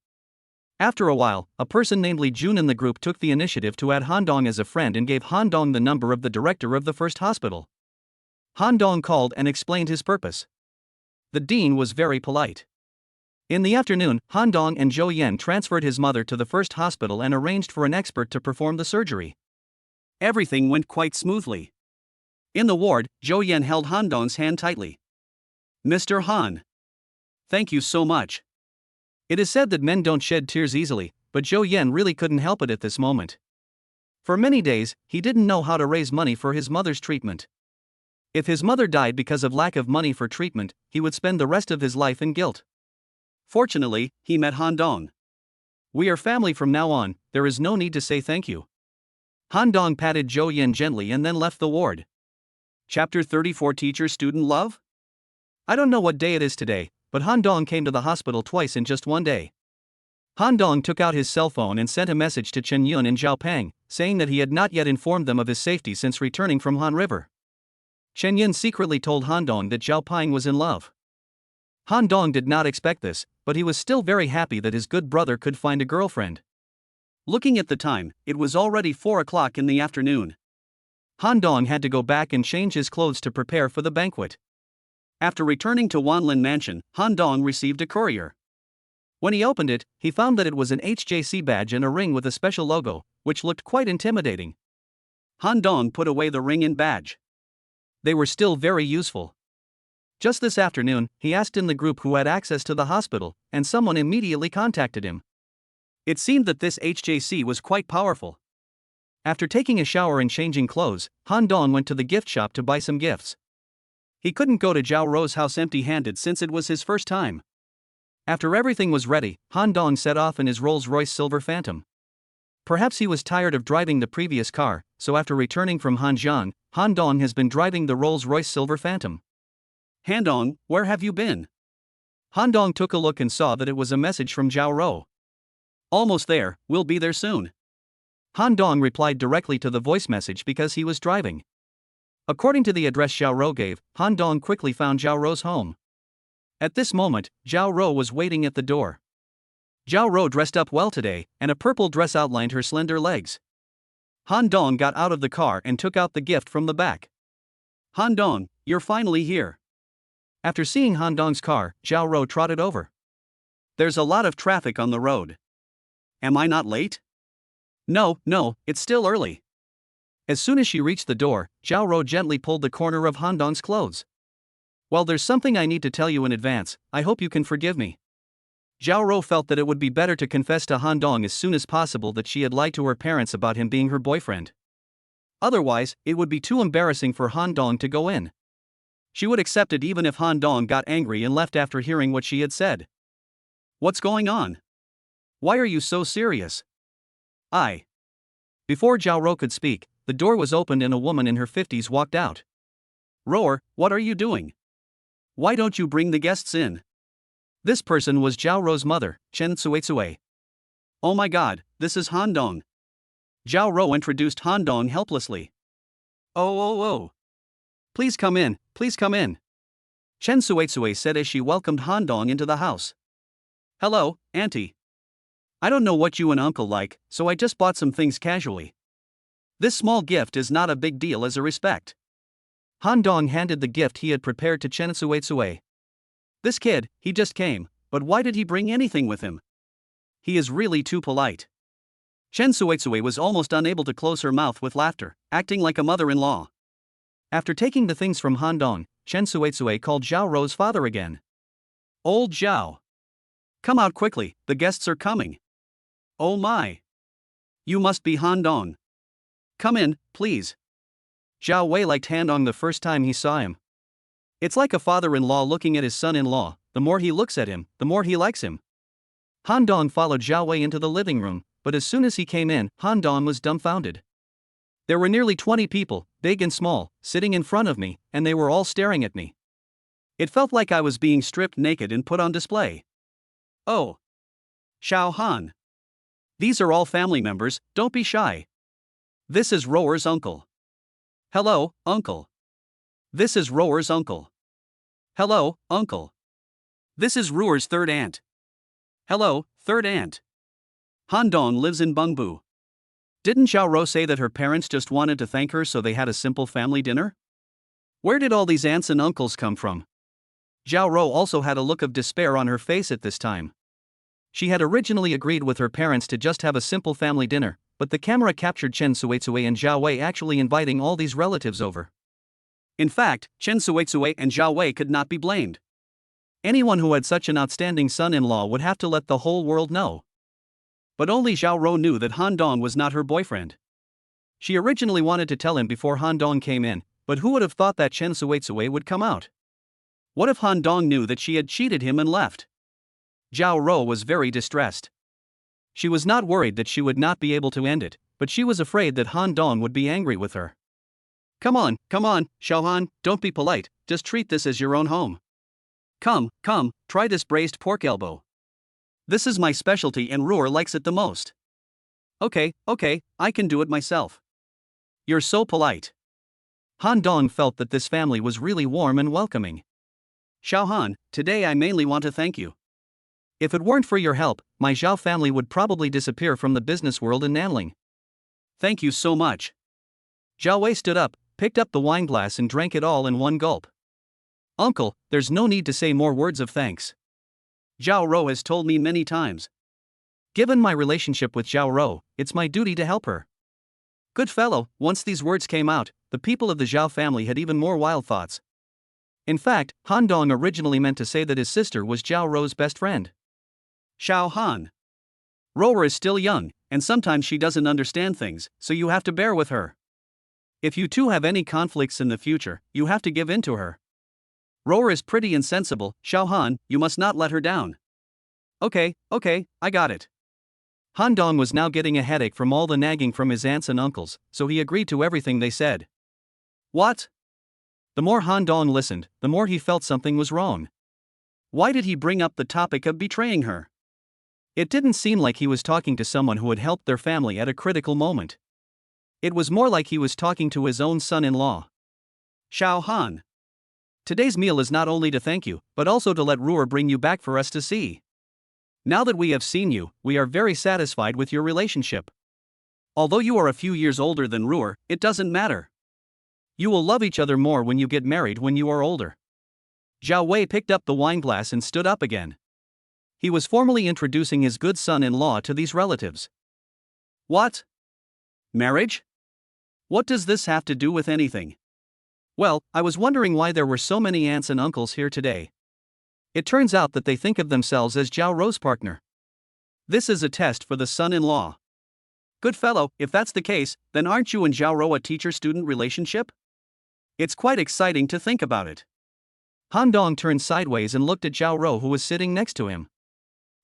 After a while, a person named Li Jun in the group took the initiative to add Han Dong as a friend and gave Han Dong the number of the director of the first hospital. Han Dong called and explained his purpose. The dean was very polite. In the afternoon, Han Dong and Zhou Yan transferred his mother to the first hospital and arranged for an expert to perform the surgery. Everything went quite smoothly. In the ward, Zhou Yan held Han Dong's hand tightly. Mr. Han. Thank you so much. It is said that men don't shed tears easily, but Zhou Yan really couldn't help it at this moment. For many days, he didn't know how to raise money for his mother's treatment. If his mother died because of lack of money for treatment, he would spend the rest of his life in guilt. Fortunately, he met Han Dong. We are family from now on, there is no need to say thank you. Han Dong patted Zhou Yan gently and then left the ward. Chapter 34 Teacher-Student Love? I don't know what day it is today, but Han Dong came to the hospital twice in just one day. Han Dong took out his cell phone and sent a message to Chen Yun and Zhao Peng, saying that he had not yet informed them of his safety since returning from Han River. Chen Yun secretly told Han Dong that Zhao Peng was in love. Han Dong did not expect this, but he was still very happy that his good brother could find a girlfriend. Looking at the time, it was already 4 o'clock in the afternoon. Han Dong had to go back and change his clothes to prepare for the banquet. After returning to Wanlin Mansion, Han Dong received a courier. When he opened it, he found that it was an HJC badge and a ring with a special logo, which looked quite intimidating. Han Dong put away the ring and badge. They were still very useful. Just this afternoon, he asked in the group who had access to the hospital, and someone immediately contacted him. It seemed that this HJC was quite powerful. After taking a shower and changing clothes, Han Dong went to the gift shop to buy some gifts. He couldn't go to Zhao Rou's house empty-handed since it was his first time. After everything was ready, Han Dong set off in his Rolls-Royce Silver Phantom. Perhaps he was tired of driving the previous car, so after returning from Hanjiang, Han Dong has been driving the Rolls-Royce Silver Phantom. Han Dong, where have you been? Han Dong took a look and saw that it was a message from Zhao Rou. Almost there, we'll be there soon. Han Dong replied directly to the voice message because he was driving. According to the address Zhao Rou gave, Han Dong quickly found Zhao Rou's home. At this moment, Zhao Rou was waiting at the door. Zhao Rou dressed up well today, and a purple dress outlined her slender legs. Han Dong got out of the car and took out the gift from the back. Han Dong, you're finally here. After seeing Han Dong's car, Zhao Rou trotted over. There's a lot of traffic on the road. Am I not late? No, it's still early. As soon as she reached the door, Zhao Rou gently pulled the corner of Han Dong's clothes. Well, there's something I need to tell you in advance, I hope you can forgive me. Zhao Rou felt that it would be better to confess to Han Dong as soon as possible that she had lied to her parents about him being her boyfriend. Otherwise, it would be too embarrassing for Han Dong to go in. She would accept it even if Han Dong got angry and left after hearing what she had said. What's going on? Why are you so serious? Before Zhao Rou could speak, the door was opened and a woman in her 50s walked out. Roar, what are you doing? Why don't you bring the guests in? This person was Zhao Rou's mother, Chen Suitsue. Oh my god, this is Han Dong. Zhao Rou introduced Han Dong helplessly. Oh. Please come in, please come in. Chen Suitsue said as she welcomed Han Dong into the house. Hello, auntie. I don't know what you and uncle like, so I just bought some things casually. This small gift is not a big deal as a respect. Han Dong handed the gift he had prepared to Chen Suitsue. This kid, he just came, but why did he bring anything with him? He is really too polite. Chen Suitsue was almost unable to close her mouth with laughter, acting like a mother-in-law. After taking the things from Han Dong, Chen Suitsue called Zhao Rou's father again. Old Zhao. Come out quickly, the guests are coming. Oh my. You must be Han Dong. Come in, please. Zhao Wei liked Han Dong the first time he saw him. It's like a father-in-law looking at his son-in-law, the more he looks at him, the more he likes him. Han Dong followed Zhao Wei into the living room, but as soon as he came in, Han Dong was dumbfounded. There were nearly 20 people, big and small, sitting in front of me, and they were all staring at me. It felt like I was being stripped naked and put on display. Oh. Xiao Han. These are all family members, don't be shy. This is Rower's uncle. Hello, uncle. This is Rower's uncle. Hello, uncle. This is Rower's third aunt. Hello, third aunt. Han Dong lives in Bengbu. Didn't Xiao Ro say that her parents just wanted to thank her so they had a simple family dinner? Where did all these aunts and uncles come from? Xiao Ro also had a look of despair on her face at this time. She had originally agreed with her parents to just have a simple family dinner, but the camera captured Chen Suizui and Zhao Wei actually inviting all these relatives over. In fact, Chen Suizui and Zhao Wei could not be blamed. Anyone who had such an outstanding son-in-law would have to let the whole world know. But only Xiao Ro knew that Han Dong was not her boyfriend. She originally wanted to tell him before Han Dong came in, but who would have thought that Chen Suizui would come out? What if Han Dong knew that she had cheated him and left? Zhao Ro was very distressed. She was not worried that she would not be able to end it, but she was afraid that Han Dong would be angry with her. Come on, Xiao Han, don't be polite, just treat this as your own home. Come, try this braised pork elbow. This is my specialty and Roer likes it the most. Okay, I can do it myself. You're so polite. Han Dong felt that this family was really warm and welcoming. Xiao Han, today I mainly want to thank you. If it weren't for your help, my Zhao family would probably disappear from the business world in Nanling. Thank you so much. Zhao Wei stood up, picked up the wine glass and drank it all in one gulp. Uncle, there's no need to say more words of thanks. Zhao Ro has told me many times. Given my relationship with Zhao Ro, it's my duty to help her. Good fellow, once these words came out, the people of the Zhao family had even more wild thoughts. In fact, Han Dong originally meant to say that his sister was Zhao Ro's best friend. Xiao Han. Rower is still young, and sometimes she doesn't understand things, so you have to bear with her. If you two have any conflicts in the future, you have to give in to her. Rower is pretty insensible, Xiao Han, you must not let her down. Okay, I got it. Han Dong was now getting a headache from all the nagging from his aunts and uncles, so he agreed to everything they said. What? The more Han Dong listened, the more he felt something was wrong. Why did he bring up the topic of betraying her? It didn't seem like he was talking to someone who had helped their family at a critical moment. It was more like he was talking to his own son-in-law. Xiao Han. Today's meal is not only to thank you, but also to let Roer bring you back for us to see. Now that we have seen you, we are very satisfied with your relationship. Although you are a few years older than Roer, it doesn't matter. You will love each other more when you get married when you are older. Zhao Wei picked up the wine glass and stood up again. He was formally introducing his good son-in-law to these relatives. What? Marriage? What does this have to do with anything? Well, I was wondering why there were so many aunts and uncles here today. It turns out that they think of themselves as Zhao Ro's partner. This is a test for the son-in-law. Good fellow, if that's the case, then aren't you and Zhao Ro a teacher-student relationship? It's quite exciting to think about it. Han Dong turned sideways and looked at Zhao Ro, who was sitting next to him.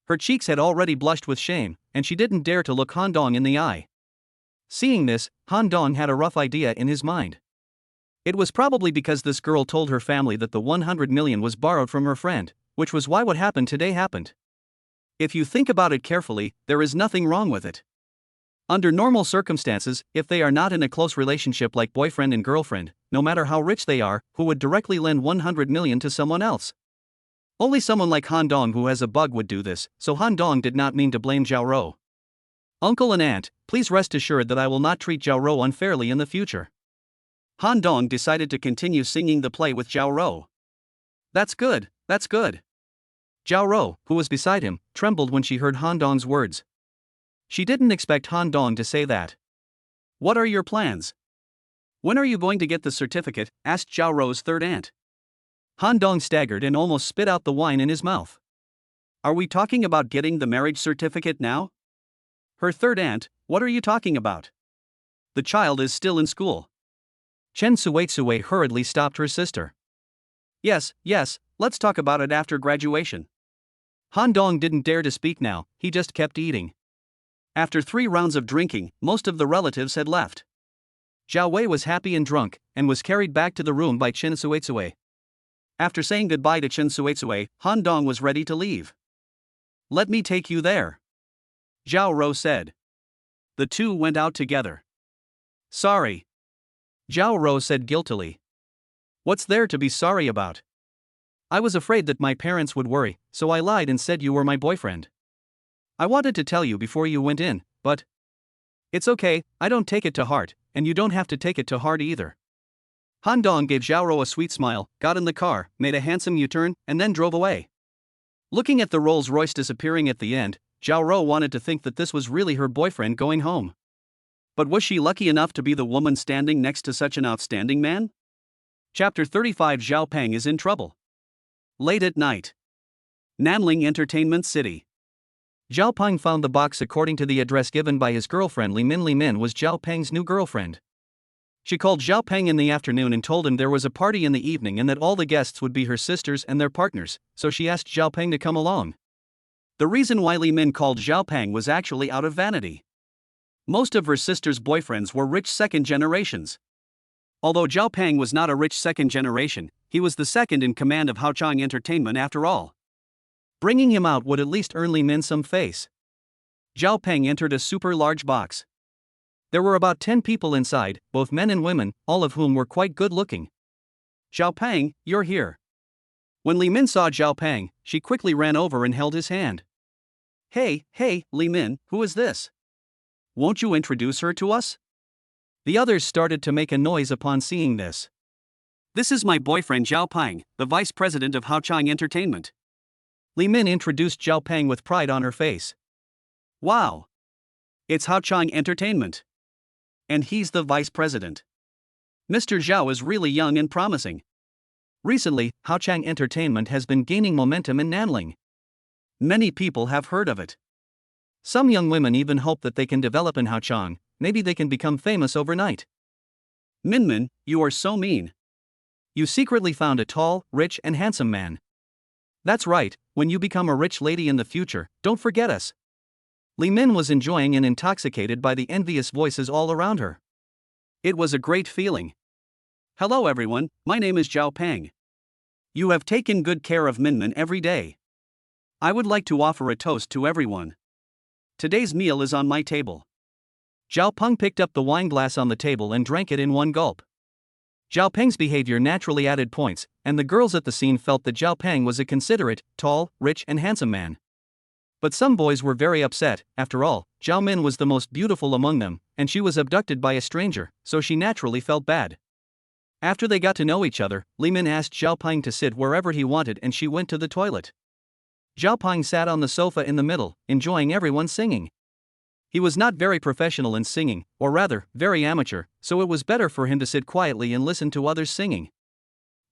Her cheeks had already blushed with shame, and she didn't dare to look Han Dong in the eye. Seeing this, Han Dong had a rough idea in his mind. It was probably because this girl told her family that the 100 million was borrowed from her friend, which was why what happened today happened. If you think about it carefully, there is nothing wrong with it. Under normal circumstances, if they are not in a close relationship like boyfriend and girlfriend, no matter how rich they are, who would directly lend 100 million to someone else? Only someone like Han Dong who has a bug would do this, so Han Dong did not mean to blame Zhao Ro. Uncle and aunt, please rest assured that I will not treat Zhao Ro unfairly in the future. Han Dong decided to continue singing the play with Zhao Ro. That's good. Zhao Ro, who was beside him, trembled when she heard Han Dong's words. She didn't expect Han Dong to say that. What are your plans? When are you going to get the certificate? Asked Zhao Ro's third aunt. Han Dong staggered and almost spit out the wine in his mouth. Are we talking about getting the marriage certificate now? Her third aunt, what are you talking about? The child is still in school. Chen Suizui hurriedly stopped her sister. Yes, let's talk about it after graduation. Han Dong didn't dare to speak now, he just kept eating. After 3 rounds of drinking, most of the relatives had left. Zhao Wei was happy and drunk, and was carried back to the room by Chen Suizui. After saying goodbye to Chen Suetsue, Han Dong was ready to leave. "Let me take you there," Zhao Rou said. The two went out together. "Sorry," Zhao Rou said guiltily. "What's there to be sorry about? I was afraid that my parents would worry, so I lied and said you were my boyfriend. I wanted to tell you before you went in, but it's okay, I don't take it to heart, and you don't have to take it to heart either." Han Dong gave Zhao Rou a sweet smile, got in the car, made a handsome U-turn, and then drove away. Looking at the Rolls-Royce disappearing at the end, Zhao Rou wanted to think that this was really her boyfriend going home. But was she lucky enough to be the woman standing next to such an outstanding man? Chapter 35. Zhao Peng is in trouble. Late at night. Nanling Entertainment City. Zhao Peng found the box according to the address given by his girlfriend Li Min. Li Min was Zhao Peng's new girlfriend. She called Zhao Peng in the afternoon and told him there was a party in the evening and that all the guests would be her sisters and their partners, so she asked Zhao Peng to come along. The reason why Li Min called Zhao Peng was actually out of vanity. Most of her sister's boyfriends were rich second generations. Although Zhao Peng was not a rich second generation, he was the second in command of Haochang Entertainment after all. Bringing him out would at least earn Li Min some face. Zhao Peng entered a super large box. There were about 10 people inside, both men and women, all of whom were quite good looking. "Zhao Peng, you're here." When Li Min saw Zhao Peng, she quickly ran over and held his hand. Hey, Li Min, who is this? Won't you introduce her to us?" The others started to make a noise upon seeing this. "This is my boyfriend Zhao Peng, the vice president of Haochang Entertainment." Li Min introduced Zhao Peng with pride on her face. "Wow! It's Haochang Entertainment. And he's the vice president. Mr. Zhao is really young and promising." Recently, Haochang Entertainment has been gaining momentum in Nanling. Many people have heard of it. Some young women even hope that they can develop in Haochang, maybe they can become famous overnight. "Min, you are so mean. You secretly found a tall, rich and handsome man." "That's right, when you become a rich lady in the future, don't forget us." Li Min was enjoying and intoxicated by the envious voices all around her. It was a great feeling. "Hello everyone, my name is Zhao Peng. You have taken good care of Min every day. I would like to offer a toast to everyone. Today's meal is on my table." Zhao Peng picked up the wine glass on the table and drank it in one gulp. Zhao Peng's behavior naturally added points, and the girls at the scene felt that Zhao Peng was a considerate, tall, rich and handsome man. But some boys were very upset. After all, Zhao Min was the most beautiful among them, and she was abducted by a stranger, so she naturally felt bad. After they got to know each other, Li Min asked Zhao Peng to sit wherever he wanted and she went to the toilet. Zhao Peng sat on the sofa in the middle, enjoying everyone singing. He was not very professional in singing, or rather, very amateur, so it was better for him to sit quietly and listen to others singing.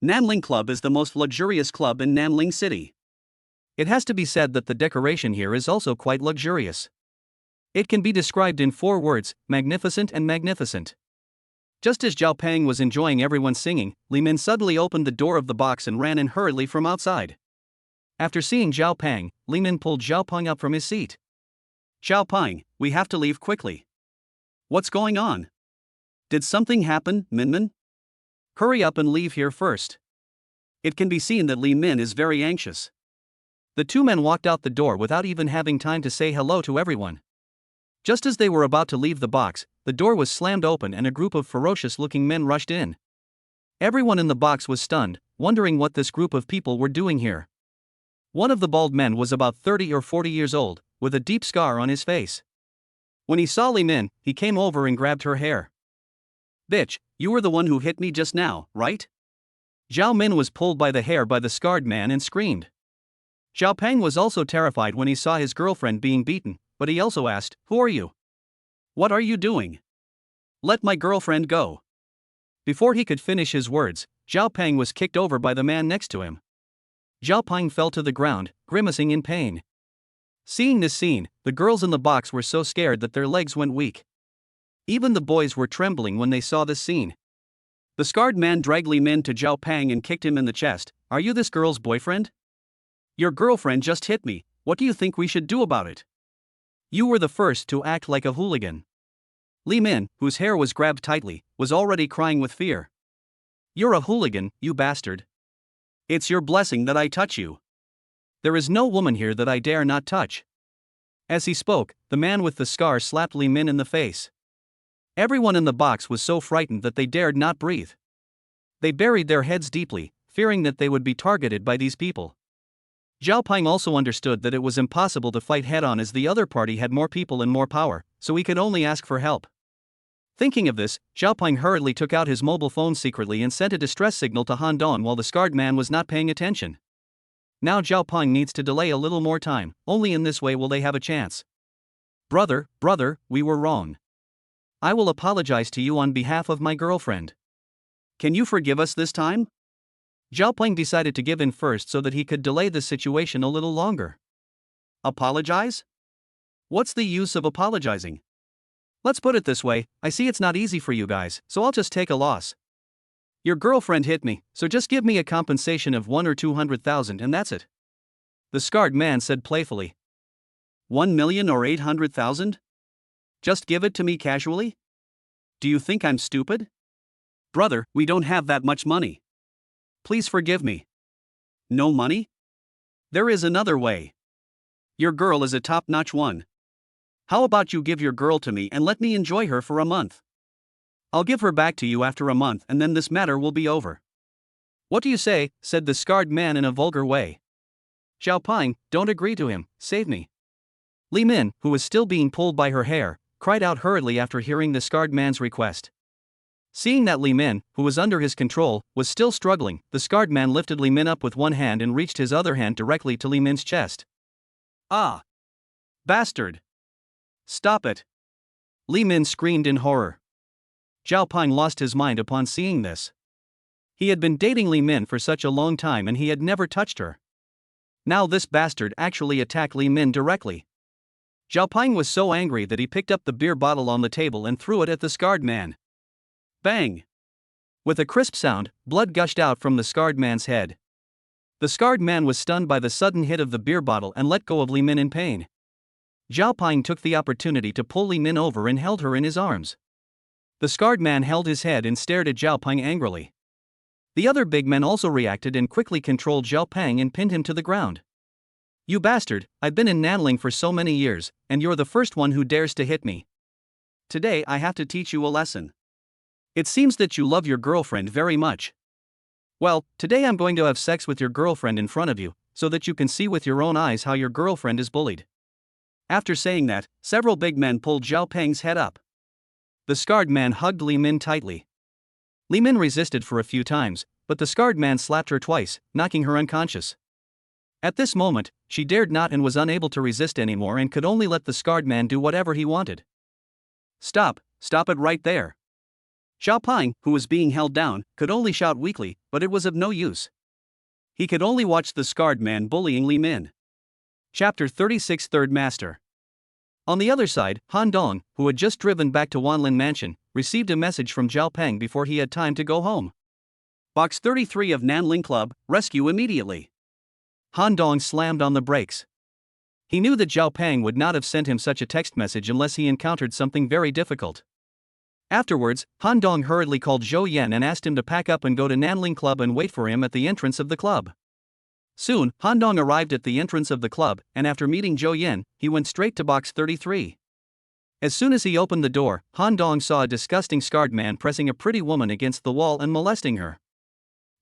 Nanling Club is the most luxurious club in Nanling City. It has to be said that the decoration here is also quite luxurious. It can be described in 4 words, magnificent and magnificent. Just as Zhao Peng was enjoying everyone singing, Li Min suddenly opened the door of the box and ran in hurriedly from outside. After seeing Zhao Peng, Li Min pulled Zhao Peng up from his seat. "Zhao Peng, we have to leave quickly." "What's going on? Did something happen, Min? Hurry up and leave here first." It can be seen that Li Min is very anxious. The two men walked out the door without even having time to say hello to everyone. Just as they were about to leave the box, the door was slammed open and a group of ferocious-looking men rushed in. Everyone in the box was stunned, wondering what this group of people were doing here. One of the bald men was about 30 or 40 years old, with a deep scar on his face. When he saw Li Min, he came over and grabbed her hair. "Bitch, you were the one who hit me just now, right?" Zhao Min was pulled by the hair by the scarred man and screamed. Zhao Peng was also terrified when he saw his girlfriend being beaten, but he also asked, "Who are you? What are you doing? Let my girlfriend go." Before he could finish his words, Zhao Peng was kicked over by the man next to him. Zhao Peng fell to the ground, grimacing in pain. Seeing this scene, the girls in the box were so scared that their legs went weak. Even the boys were trembling when they saw this scene. The scarred man dragged Li Min to Zhao Peng and kicked him in the chest. "Are you this girl's boyfriend? Your girlfriend just hit me, what do you think we should do about it? You were the first to act like a hooligan." Li Min, whose hair was grabbed tightly, was already crying with fear. "You're a hooligan, you bastard. It's your blessing that I touch you. There is no woman here that I dare not touch. As he spoke, the man with the scar slapped Li Min in the face. Everyone in the box was so frightened that they dared not breathe. They buried their heads deeply, fearing that they would be targeted by these people. Zhao Peng also understood that it was impossible to fight head-on as the other party had more people and more power, so he could only ask for help. Thinking of this, Zhao Peng hurriedly took out his mobile phone secretly and sent a distress signal to Han Dong while the scarred man was not paying attention. Now Zhao Peng needs to delay a little more time, only in this way will they have a chance. Brother, we were wrong. I will apologize to you on behalf of my girlfriend. Can you forgive us this time? Zhao Peng decided to give in first so that he could delay the situation a little longer. Apologize? What's the use of apologizing? Let's put it this way, I see it's not easy for you guys, so I'll just take a loss. Your girlfriend hit me, so just give me a compensation of 1 or 200,000 and that's it. The scarred man said playfully. 1 million or 800,000? Just give it to me casually? Do you think I'm stupid? Brother, we don't have that much money. Please forgive me. No money? There is another way. Your girl is a top-notch one. How about you give your girl to me and let me enjoy her for a month? I'll give her back to you after a month and then this matter will be over. What do you say? Said the scarred man in a vulgar way. Zhao Peng, don't agree to him, save me. Li Min, who was still being pulled by her hair, cried out hurriedly after hearing the scarred man's request. Seeing that Li Min, who was under his control, was still struggling, the scarred man lifted Li Min up with one hand and reached his other hand directly to Li Min's chest. Ah! Bastard! Stop it! Li Min screamed in horror. Zhao Peng lost his mind upon seeing this. He had been dating Li Min for such a long time and he had never touched her. Now this bastard actually attacked Li Min directly. Zhao Peng was so angry that he picked up the beer bottle on the table and threw it at the scarred man. Bang! With a crisp sound, blood gushed out from the scarred man's head. The scarred man was stunned by the sudden hit of the beer bottle and let go of Li Min in pain. Zhao Peng took the opportunity to pull Li Min over and held her in his arms. The scarred man held his head and stared at Zhao Peng angrily. The other big men also reacted and quickly controlled Zhao Peng and pinned him to the ground. You bastard, I've been in Nanling for so many years, and you're the first one who dares to hit me. Today I have to teach you a lesson. It seems that you love your girlfriend very much. Well, today I'm going to have sex with your girlfriend in front of you, so that you can see with your own eyes how your girlfriend is bullied. After saying that, several big men pulled Zhao Peng's head up. The scarred man hugged Li Min tightly. Li Min resisted for a few times, but the scarred man slapped her twice, knocking her unconscious. At this moment, she dared not and was unable to resist anymore and could only let the scarred man do whatever he wanted. Stop it right there. Zhao Peng, who was being held down, could only shout weakly, but it was of no use. He could only watch the scarred man bullying Li Min. Chapter 36 Third Master. On the other side, Han Dong, who had just driven back to Wanlin Mansion, received a message from Zhao Peng before he had time to go home. Box 33 of Nanling Club, rescue immediately. Han Dong slammed on the brakes. He knew that Zhao Peng would not have sent him such a text message unless he encountered something very difficult. Afterwards, Han Dong hurriedly called Zhou Yan and asked him to pack up and go to Nanling Club and wait for him at the entrance of the club. Soon, Han Dong arrived at the entrance of the club, and after meeting Zhou Yan, he went straight to box 33. As soon as he opened the door, Han Dong saw a disgusting scarred man pressing a pretty woman against the wall and molesting her.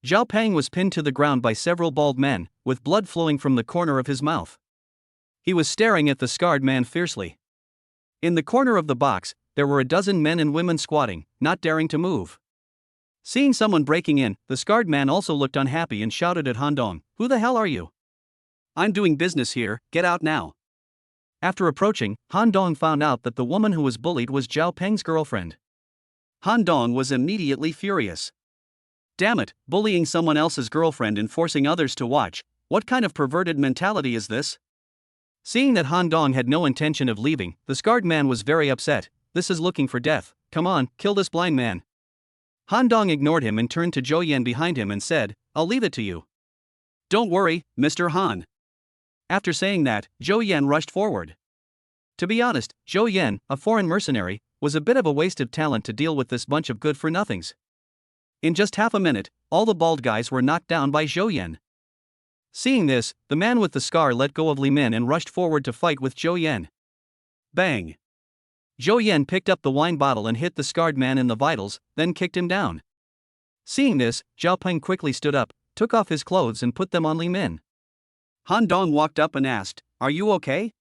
Zhao Peng was pinned to the ground by several bald men, with blood flowing from the corner of his mouth. He was staring at the scarred man fiercely. In the corner of the box, there were a dozen men and women squatting, not daring to move. Seeing someone breaking in, the scarred man also looked unhappy and shouted at Han Dong, "Who the hell are you? I'm doing business here, get out now." After approaching, Han Dong found out that the woman who was bullied was Zhao Peng's girlfriend. Han Dong was immediately furious. Damn it, bullying someone else's girlfriend and forcing others to watch, what kind of perverted mentality is this? Seeing that Han Dong had no intention of leaving, the scarred man was very upset. This is looking for death, come on, kill this blind man. Han Dong ignored him and turned to Zhou Yan behind him and said, "I'll leave it to you." "Don't worry, Mr. Han." After saying that, Zhou Yan rushed forward. To be honest, Zhou Yan, a foreign mercenary, was a bit of a waste of talent to deal with this bunch of good-for-nothings. In just half a minute, all the bald guys were knocked down by Zhou Yan. Seeing this, the man with the scar let go of Li Min and rushed forward to fight with Zhou Yan. Bang! Zhou Yan picked up the wine bottle and hit the scarred man in the vitals, then kicked him down. Seeing this, Zhao Peng quickly stood up, took off his clothes and put them on Li Min. Han Dong walked up and asked, "Are you okay?"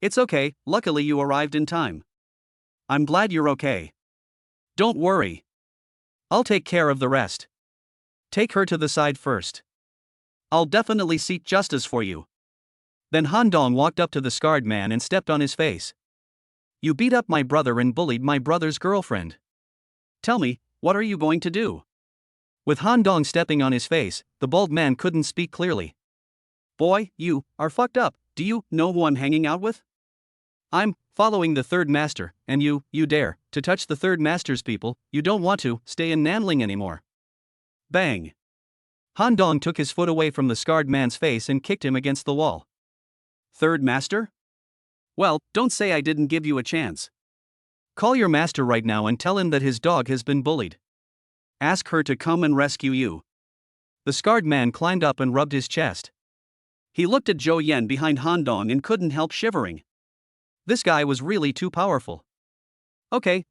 "It's okay, luckily you arrived in time." "I'm glad you're okay." "Don't worry. I'll take care of the rest. Take her to the side first. I'll definitely seek justice for you." Then Han Dong walked up to the scarred man and stepped on his face. "You beat up my brother and bullied my brother's girlfriend. Tell me, what are you going to do?" With Han Dong stepping on his face, the bald man couldn't speak clearly. "Boy, you are fucked up. Do you know who I'm hanging out with?" "I'm following the third master, and you dare to touch the third master's people. You don't want to stay in Nanling anymore." Bang! Han Dong took his foot away from the scarred man's face and kicked him against the wall. "Third master? Well, don't say I didn't give you a chance. Call your master right now and tell him that his dog has been bullied. Ask her to come and rescue you." The scarred man climbed up and rubbed his chest. He looked at Zhou Yan behind Han Dong and couldn't help shivering. This guy was really too powerful. Okay,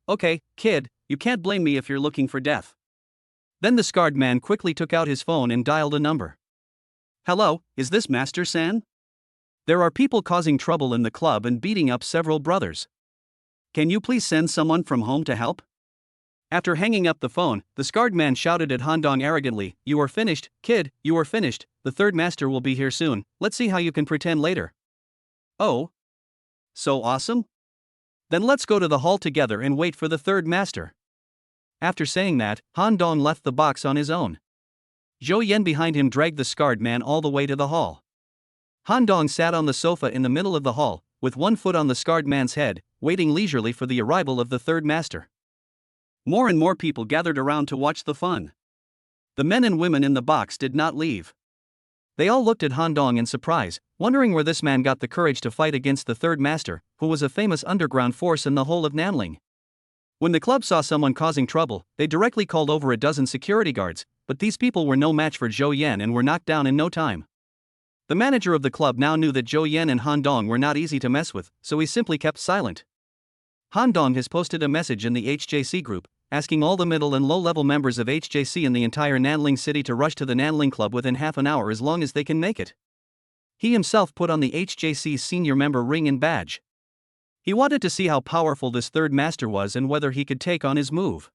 kid, you can't blame me if you're looking for death." Then the scarred man quickly took out his phone and dialed a number. "Hello, is this Master San? There are people causing trouble in the club and beating up several brothers. Can you please send someone from home to help?" After hanging up the phone, the scarred man shouted at Han Dong arrogantly, "You are finished, kid, you are finished. The third master will be here soon. Let's see how you can pretend later." "Oh? So awesome? Then let's go to the hall together and wait for the third master." After saying that, Han Dong left the box on his own. Zhou Yan behind him dragged the scarred man all the way to the hall. Han Dong sat on the sofa in the middle of the hall, with one foot on the scarred man's head, waiting leisurely for the arrival of the third master. More and more people gathered around to watch the fun. The men and women in the box did not leave. They all looked at Han Dong in surprise, wondering where this man got the courage to fight against the third master, who was a famous underground force in the whole of Nanling. When the club saw someone causing trouble, they directly called over a dozen security guards, but these people were no match for Zhou Yan and were knocked down in no time. The manager of the club now knew that Zhou Yan and Han Dong were not easy to mess with, so he simply kept silent. Han Dong has posted a message in the HJC group, asking all the middle and low-level members of HJC in the entire Nanling city to rush to the Nanling club within half an hour as long as they can make it. He himself put on the HJC's senior member ring and badge. He wanted to see how powerful this third master was and whether he could take on his move.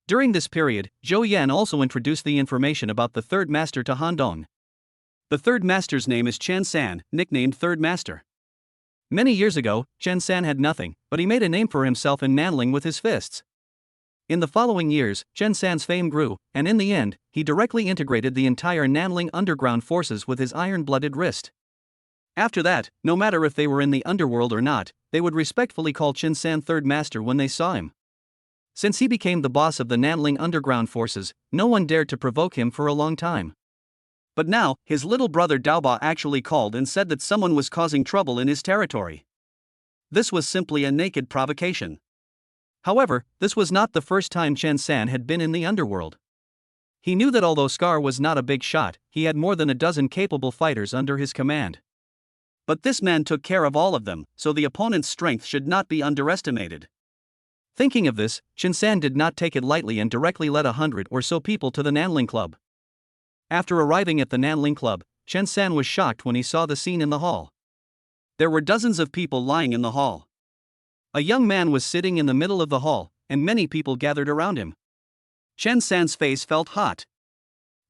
During this period, Zhou Yan also introduced the information about the third master to Han Dong. The third master's name is Chen San, nicknamed Third Master. Many years ago, Chen San had nothing, but he made a name for himself in Nanling with his fists. In the following years, Chen San's fame grew, and in the end, he directly integrated the entire Nanling underground forces with his iron-blooded wrist. After that, no matter if they were in the underworld or not, they would respectfully call Chen San Third Master when they saw him. Since he became the boss of the Nanling underground forces, no one dared to provoke him for a long time. But now, his little brother Daoba actually called and said that someone was causing trouble in his territory. This was simply a naked provocation. However, this was not the first time Chen San had been in the underworld. He knew that although Scar was not a big shot, he had more than a dozen capable fighters under his command. But this man took care of all of them, so the opponent's strength should not be underestimated. Thinking of this, Chen San did not take it lightly and directly led 100 or so people to the Nanling Club. After arriving at the Nanling Club, Chen San was shocked when he saw the scene in the hall. There were dozens of people lying in the hall. A young man was sitting in the middle of the hall, and many people gathered around him. Chen San's face felt hot.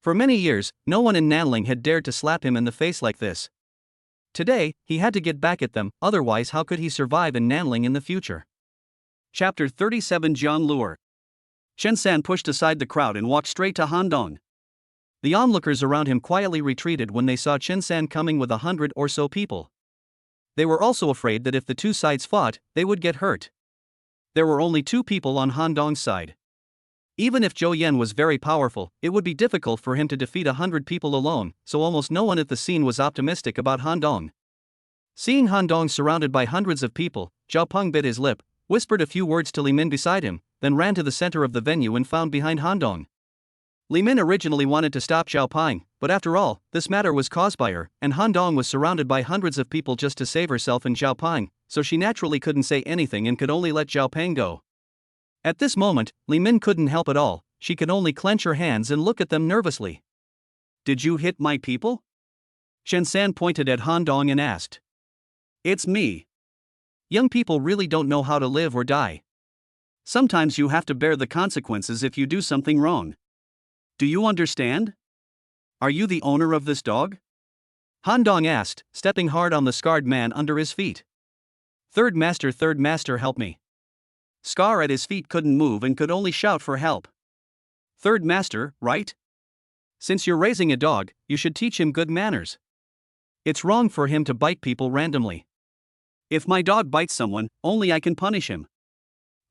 For many years, no one in Nanling had dared to slap him in the face like this. Today, he had to get back at them, otherwise how could he survive in Nanling in the future? Chapter 37 Jian Lure. Chen San pushed aside the crowd and walked straight to Han Dong. The onlookers around him quietly retreated when they saw Chen San coming with 100 or so people. They were also afraid that if the two sides fought, they would get hurt. There were only 2 people on Han Dong's side. Even if Zhou Yan was very powerful, it would be difficult for him to defeat 100 people alone, so almost no one at the scene was optimistic about Han Dong. Seeing Han Dong surrounded by hundreds of people, Zhao Peng bit his lip, whispered a few words to Li Min beside him, then ran to the center of the venue and found behind Han Dong. Li Min originally wanted to stop Xiao Ping, but after all, this matter was caused by her, and Han Dong was surrounded by hundreds of people just to save herself and Xiao Ping, so she naturally couldn't say anything and could only let Xiao Ping go. At this moment, Li Min couldn't help at all, she could only clench her hands and look at them nervously. Did you hit my people? Chen San pointed at Han Dong and asked. It's me. Young people really don't know how to live or die. Sometimes you have to bear the consequences if you do something wrong. Do you understand? Are you the owner of this dog? Han Dong asked, stepping hard on the scarred man under his feet. Third master, help me. Scar at his feet couldn't move and could only shout for help. Third master, right? Since you're raising a dog, you should teach him good manners. It's wrong for him to bite people randomly. If my dog bites someone, only I can punish him.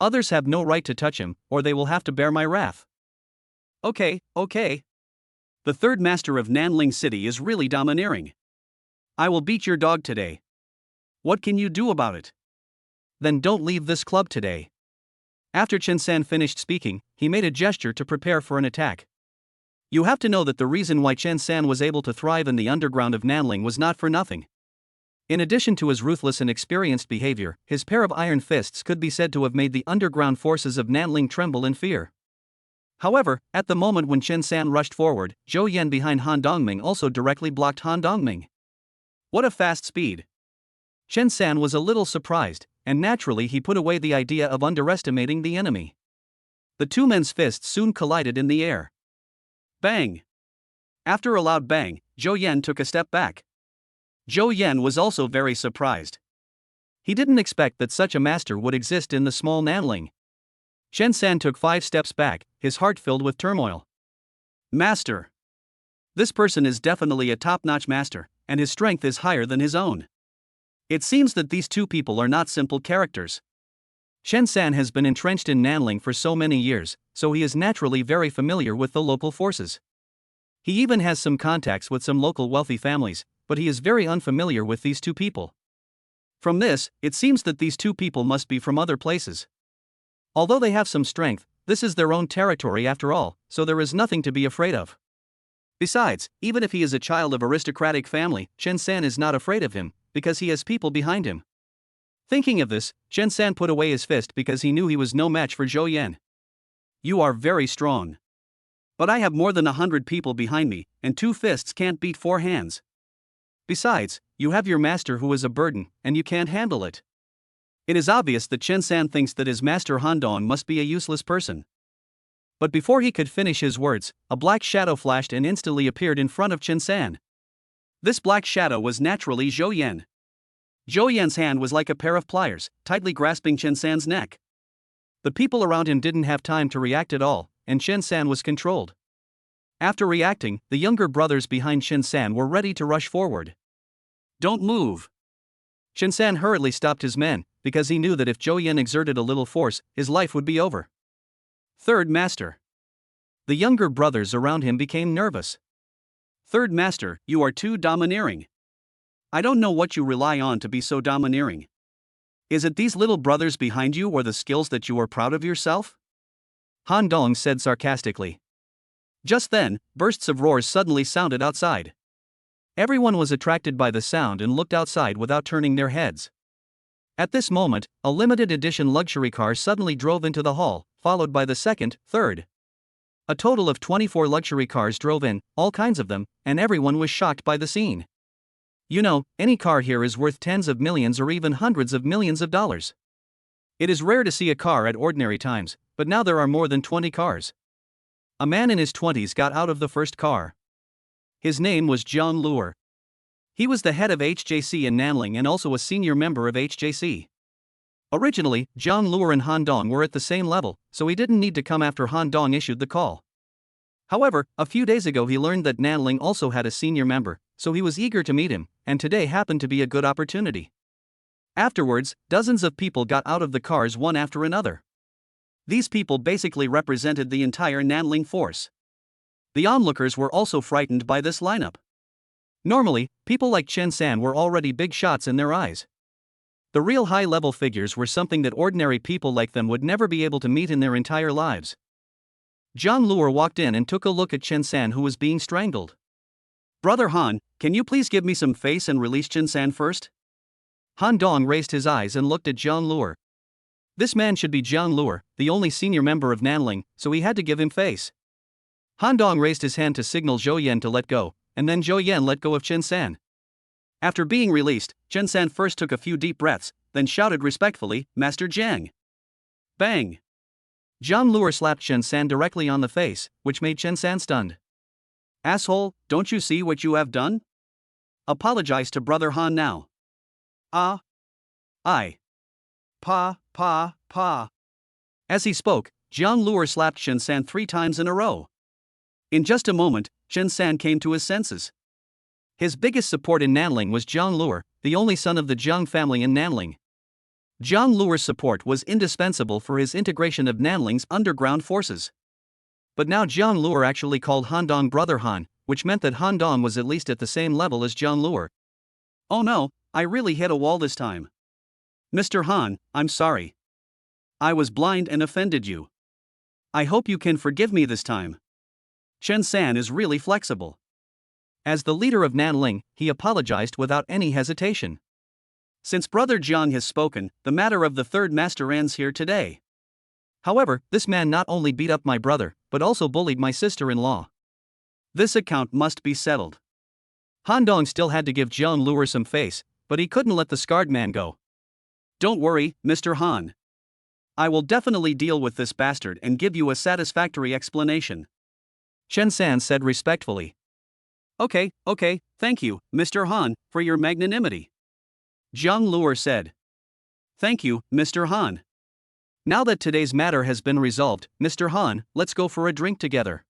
Others have no right to touch him, or they will have to bear my wrath. Okay. The third master of Nanling City is really domineering. I will beat your dog today. What can you do about it? Then don't leave this club today. After Chen San finished speaking, he made a gesture to prepare for an attack. You have to know that the reason why Chen San was able to thrive in the underground of Nanling was not for nothing. In addition to his ruthless and experienced behavior, his pair of iron fists could be said to have made the underground forces of Nanling tremble in fear. However, at the moment when Chen San rushed forward, Zhou Yan behind Han Dongming also directly blocked Han Dongming. What a fast speed! Chen San was a little surprised, and naturally he put away the idea of underestimating the enemy. The two men's fists soon collided in the air. Bang! After a loud bang, Zhou Yan took a step back. Zhou Yan was also very surprised. He didn't expect that such a master would exist in the small Nanling. Chen San took 5 steps back, his heart filled with turmoil. Master! This person is definitely a top-notch master, and his strength is higher than his own. It seems that these two people are not simple characters. Chen San has been entrenched in Nanling for so many years, so he is naturally very familiar with the local forces. He even has some contacts with some local wealthy families, but he is very unfamiliar with these two people. From this, it seems that these two people must be from other places. Although they have some strength, this is their own territory after all, so there is nothing to be afraid of. Besides, even if he is a child of aristocratic family, Chen San is not afraid of him, because he has people behind him. Thinking of this, Chen San put away his fist because he knew he was no match for Zhou Yan. You are very strong. But I have more than 100 people behind me, and 2 fists can't beat 4 hands. Besides, you have your master who is a burden, and you can't handle it. It is obvious that Chen San thinks that his master Han Dong must be a useless person. But before he could finish his words, a black shadow flashed and instantly appeared in front of Chen San. This black shadow was naturally Zhou Yan. Zhou Yan's hand was like a pair of pliers, tightly grasping Chen San's neck. The people around him didn't have time to react at all, and Chen San was controlled. After reacting, the younger brothers behind Chen San were ready to rush forward. Don't move! Chen San hurriedly stopped his men, because he knew that if Zhou Yan exerted a little force, his life would be over. Third master. The younger brothers around him became nervous. Third master, you are too domineering. I don't know what you rely on to be so domineering. Is it these little brothers behind you or the skills that you are proud of yourself? Han Dong said sarcastically. Just then, bursts of roars suddenly sounded outside. Everyone was attracted by the sound and looked outside without turning their heads. At this moment, a limited edition luxury car suddenly drove into the hall, followed by the second, third. A total of 24 luxury cars drove in, all kinds of them, and everyone was shocked by the scene. You know, any car here is worth tens of millions or even hundreds of millions of dollars. It is rare to see a car at ordinary times, but now there are more than 20 cars. A man in his 20s got out of the first car. His name was Zhang Luer. He was the head of HJC in Nanling and also a senior member of HJC. Originally, Zhang Luer and Han Dong were at the same level, so he didn't need to come after Han Dong issued the call. However, a few days ago he learned that Nanling also had a senior member, so he was eager to meet him, and today happened to be a good opportunity. Afterwards, dozens of people got out of the cars one after another. These people basically represented the entire Nanling force. The onlookers were also frightened by this lineup. Normally, people like Chen San were already big shots in their eyes. The real high-level figures were something that ordinary people like them would never be able to meet in their entire lives. John Luer walked in and took a look at Chen San, who was being strangled. Brother Han, can you please give me some face and release Chen San first? Han Dong raised his eyes and looked at John Luer. This man should be John Luer, the only senior member of Nanling, so he had to give him face. Han Dong raised his hand to signal Zhou Yan to let go, and then Zhou Yan let go of Chen San. After being released, Chen San first took a few deep breaths, then shouted respectfully, Master Jiang. Bang! John Luer slapped Chen San directly on the face, which made Chen San stunned. Asshole, don't you see what you have done? Apologize to Brother Han now. I. Pa. As he spoke, John Luer slapped Chen San 3 times in a row. In just a moment, Chen San came to his senses. His biggest support in Nanling was John Luer, the only son of the Jiang family in Nanling. John Luer's support was indispensable for his integration of Nanling's underground forces. But now John Luer actually called Han Dong Brother Han, which meant that Han Dong was at least at the same level as John Luer. Oh no, I really hit a wall this time. Mr. Han, I'm sorry. I was blind and offended you. I hope you can forgive me this time. Chen San is really flexible. As the leader of Nanling, he apologized without any hesitation. Since Brother Jiang has spoken, the matter of the third master ends here today. However, this man not only beat up my brother, but also bullied my sister-in-law. This account must be settled. Han Dong still had to give John Luer some face, but he couldn't let the scarred man go. Don't worry, Mr. Han. I will definitely deal with this bastard and give you a satisfactory explanation. Chen San said respectfully. Okay, thank you, Mr. Han, for your magnanimity. Jiang Luer said. Thank you, Mr. Han. Now that today's matter has been resolved, Mr. Han, let's go for a drink together.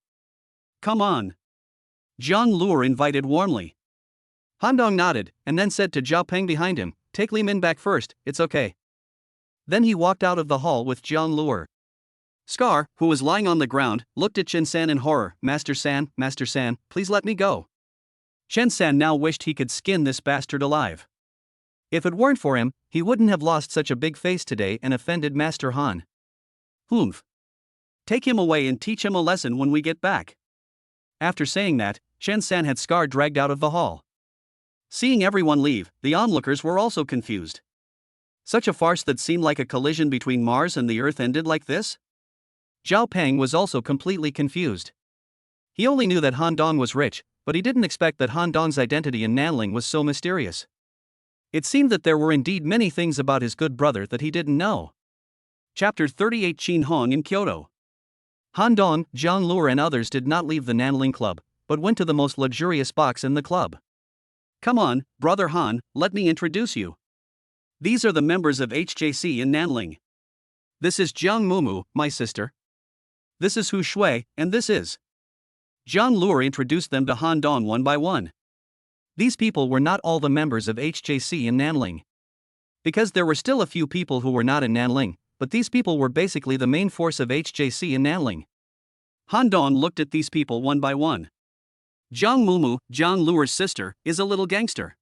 Come on. Jiang Luer invited warmly. Han Dong nodded, and then said to Zhao Peng behind him, take Li Min back first, it's okay. Then he walked out of the hall with Jiang Luer. Scar, who was lying on the ground, looked at Chen San in horror. Master San, please let me go. Chen San now wished he could skin this bastard alive. If it weren't for him, he wouldn't have lost such a big face today and offended Master Han. Humph. Take him away and teach him a lesson when we get back. After saying that, Chen San had Scar dragged out of the hall. Seeing everyone leave, the onlookers were also confused. Such a farce that seemed like a collision between Mars and the Earth ended like this? Zhao Peng was also completely confused. He only knew that Han Dong was rich, but he didn't expect that Han Dong's identity in Nanling was so mysterious. It seemed that there were indeed many things about his good brother that he didn't know. Chapter 38 Qin Hong in Kyoto. Han Dong, John Luer and others did not leave the Nanling Club, but went to the most luxurious box in the club. Come on, Brother Han, let me introduce you. These are the members of HJC in Nanling. This is Jiang Mumu, my sister. This is Hu Shui, and this is. John Luer introduced them to Han Dong one by one. These people were not all the members of HJC in Nanling. Because there were still a few people who were not in Nanling, but these people were basically the main force of HJC in Nanling. Han Dong looked at these people one by one. Jiang Mumu, Jiang Luer's sister, is a little gangster.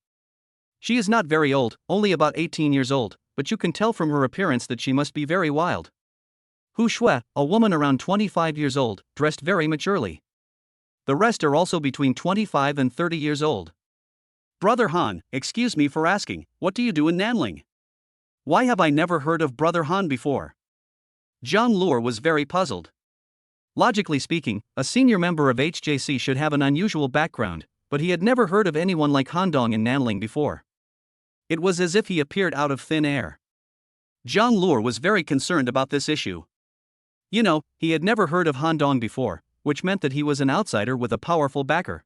She is not very old, only about 18 years old, but you can tell from her appearance that she must be very wild. Hu Shui, a woman around 25 years old, dressed very maturely. The rest are also between 25 and 30 years old. Brother Han, excuse me for asking, what do you do in Nanling? Why have I never heard of Brother Han before? John Luer was very puzzled. Logically speaking, a senior member of HJC should have an unusual background, but he had never heard of anyone like Han Dong in Nanling before. It was as if he appeared out of thin air. John Luer was very concerned about this issue. You know, he had never heard of Han Dong before, which meant that he was an outsider with a powerful backer.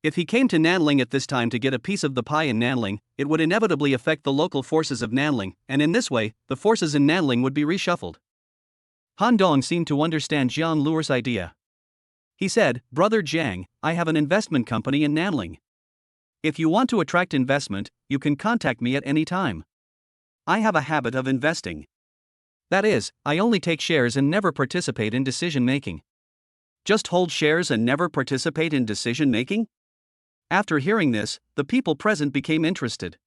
If he came to Nanling at this time to get a piece of the pie in Nanling, it would inevitably affect the local forces of Nanling, and in this way, the forces in Nanling would be reshuffled. Han Dong seemed to understand Jiang Luer's idea. He said, Brother Jiang, I have an investment company in Nanling. If you want to attract investment, you can contact me at any time. I have a habit of investing. That is, I only take shares and never participate in decision-making. Just hold shares and never participate in decision-making? After hearing this, the people present became interested.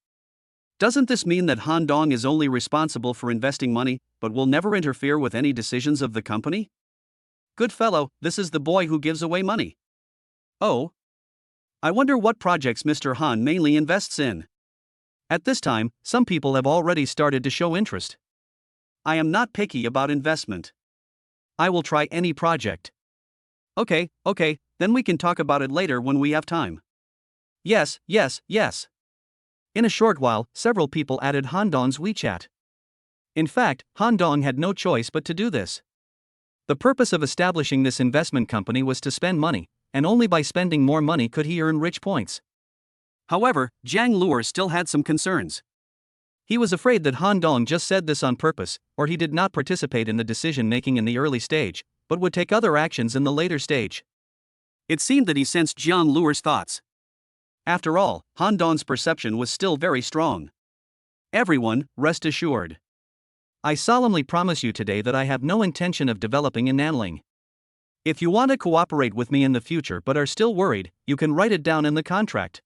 Doesn't this mean that Han Dong is only responsible for investing money, but will never interfere with any decisions of the company? Good fellow, this is the boy who gives away money. Oh. I wonder what projects Mr. Han mainly invests in. At this time, some people have already started to show interest. I am not picky about investment. I will try any project. Okay, then we can talk about it later when we have time. Yes. In a short while, several people added Han Dong's WeChat. In fact, Han Dong had no choice but to do this. The purpose of establishing this investment company was to spend money, and only by spending more money could he earn rich points. However, Zhang Luer still had some concerns. He was afraid that Han Dong just said this on purpose, or he did not participate in the decision-making in the early stage, but would take other actions in the later stage. It seemed that he sensed Zhang Luer's thoughts. After all, Han Dong's perception was still very strong. Everyone, rest assured. I solemnly promise you today that I have no intention of developing in Nanling. If you want to cooperate with me in the future but are still worried, you can write it down in the contract.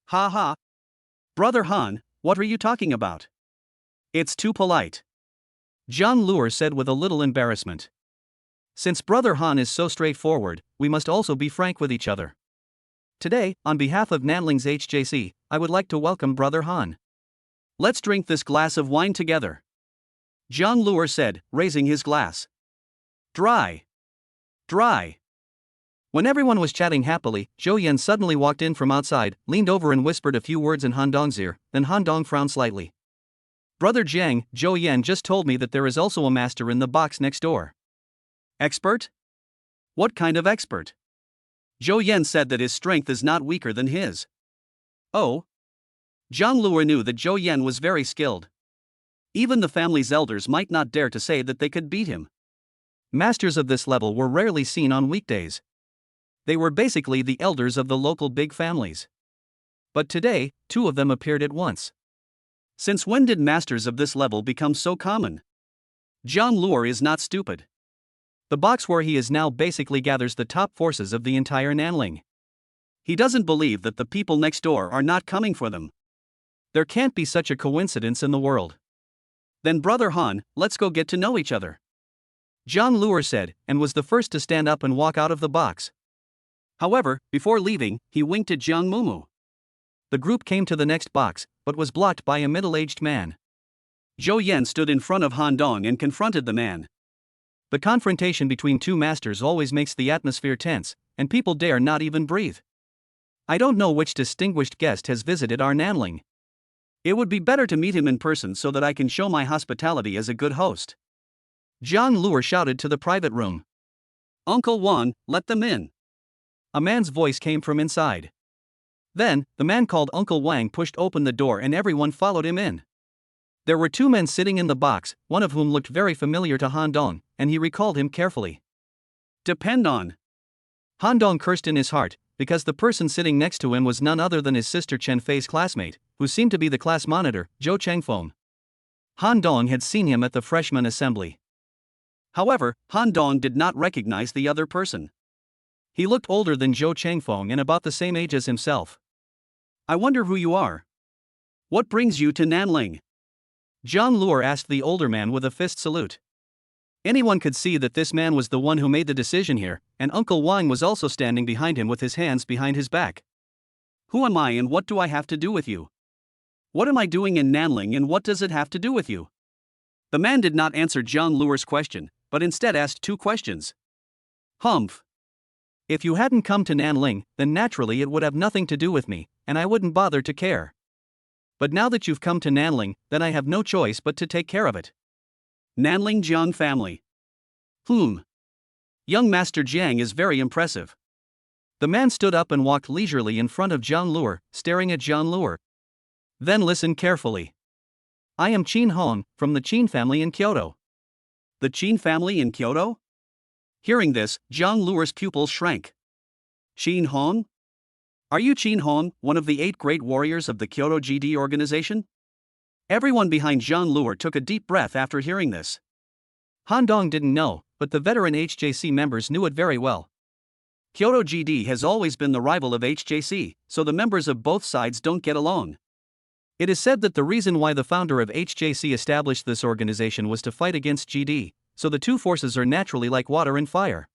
Ha ha. Brother Han, what are you talking about? It's too polite. Zhang Luer said with a little embarrassment. Since Brother Han is so straightforward, we must also be frank with each other. Today, on behalf of Nanling's HJC, I would like to welcome Brother Han. Let's drink this glass of wine together. Zhang Luer said, raising his glass. Dry. When everyone was chatting happily, Zhou Yan suddenly walked in from outside, leaned over and whispered a few words in Han Dong's ear, then Han Dong frowned slightly. Brother Jiang, Zhou Yan just told me that there is also a master in the box next door. Expert? What kind of expert? Zhou Yan said that his strength is not weaker than his. Oh? Zhang Luer knew that Zhou Yan was very skilled. Even the family's elders might not dare to say that they could beat him. Masters of this level were rarely seen on weekdays. They were basically the elders of the local big families. But today, two of them appeared at once. Since when did masters of this level become so common? Zhang Luer is not stupid. The box where he is now basically gathers the top forces of the entire Nanling. He doesn't believe that the people next door are not coming for them. There can't be such a coincidence in the world. Then Brother Han, let's go get to know each other. Zhang Luer said, and was the first to stand up and walk out of the box. However, before leaving, he winked at Jiang Mumu. The group came to the next box, but was blocked by a middle-aged man. Zhou Yan stood in front of Han Dong and confronted the man. The confrontation between two masters always makes the atmosphere tense, and people dare not even breathe. I don't know which distinguished guest has visited our Nanling. It would be better to meet him in person so that I can show my hospitality as a good host. Zhang Luer shouted to the private room. Uncle Wang, let them in. A man's voice came from inside. Then, the man called Uncle Wang pushed open the door and everyone followed him in. There were two men sitting in the box, one of whom looked very familiar to Han Dong, and he recalled him carefully. Depend on. Han Dong cursed in his heart, because the person sitting next to him was none other than his sister Chen Fei's classmate, who seemed to be the class monitor, Zhou Chengfeng. Han Dong had seen him at the freshman assembly. However, Han Dong did not recognize the other person. He looked older than Zhou Chengfeng and about the same age as himself. I wonder who you are. What brings you to Nanling? Zhang Luer asked the older man with a fist salute. Anyone could see that this man was the one who made the decision here, and Uncle Wang was also standing behind him with his hands behind his back. Who am I and what do I have to do with you? What am I doing in Nanling and what does it have to do with you? The man did not answer Zhang Luer's question, but instead asked two questions. Humph. If you hadn't come to Nanling, then naturally it would have nothing to do with me, and I wouldn't bother to care. But now that you've come to Nanling, then I have no choice but to take care of it. Nanling Jiang family. Young Master Jiang is very impressive. The man stood up and walked leisurely in front of Zhang Luer, staring at Zhang Luer. Then listen carefully. I am Qin Hong, from the Qin family in Kyoto. The Qin family in Kyoto? Hearing this, Zhang Luer's pupils shrank. Qin Hong? Are you Qin Hong, one of the 8 great warriors of the Kyoto GD organization? Everyone behind Zhang Luer took a deep breath after hearing this. Han Dong didn't know, but the veteran HJC members knew it very well. Kyoto GD has always been the rival of HJC, so the members of both sides don't get along. It is said that the reason why the founder of HJC established this organization was to fight against GD, so the two forces are naturally like water and fire.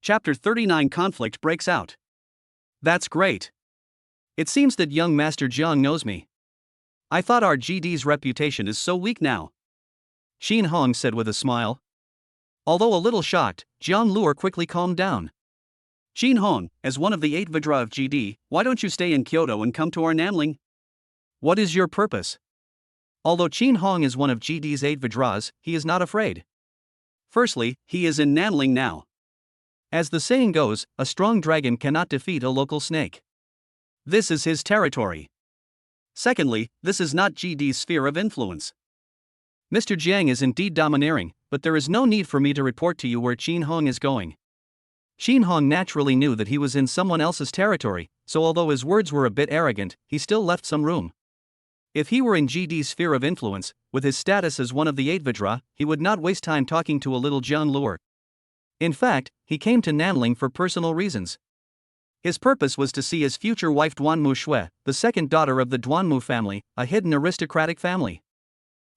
Chapter 39 Conflict breaks out. That's great. It seems that young Master Jiang knows me. I thought our GD's reputation is so weak now, Qin Hong said with a smile. Although a little shocked, Jiang Luo quickly calmed down. Qin Hong, as one of the 8 Vidra of GD, why don't you stay in Kyoto and come to our Nanling? What is your purpose? Although Qin Hong is one of GD's 8 Vidras, he is not afraid. Firstly, he is in Nanling now. As the saying goes, a strong dragon cannot defeat a local snake. This is his territory. Secondly, this is not GD's sphere of influence. Mr. Jiang is indeed domineering, but there is no need for me to report to you where Qin Hong is going. Qin Hong naturally knew that he was in someone else's territory, so although his words were a bit arrogant, he still left some room. If he were in GD's sphere of influence, with his status as one of the 8 Vidra, he would not waste time talking to a little Jiang Luo. In fact, he came to Nanling for personal reasons. His purpose was to see his future wife Duanmu Shui, the second daughter of the Duanmu family, a hidden aristocratic family.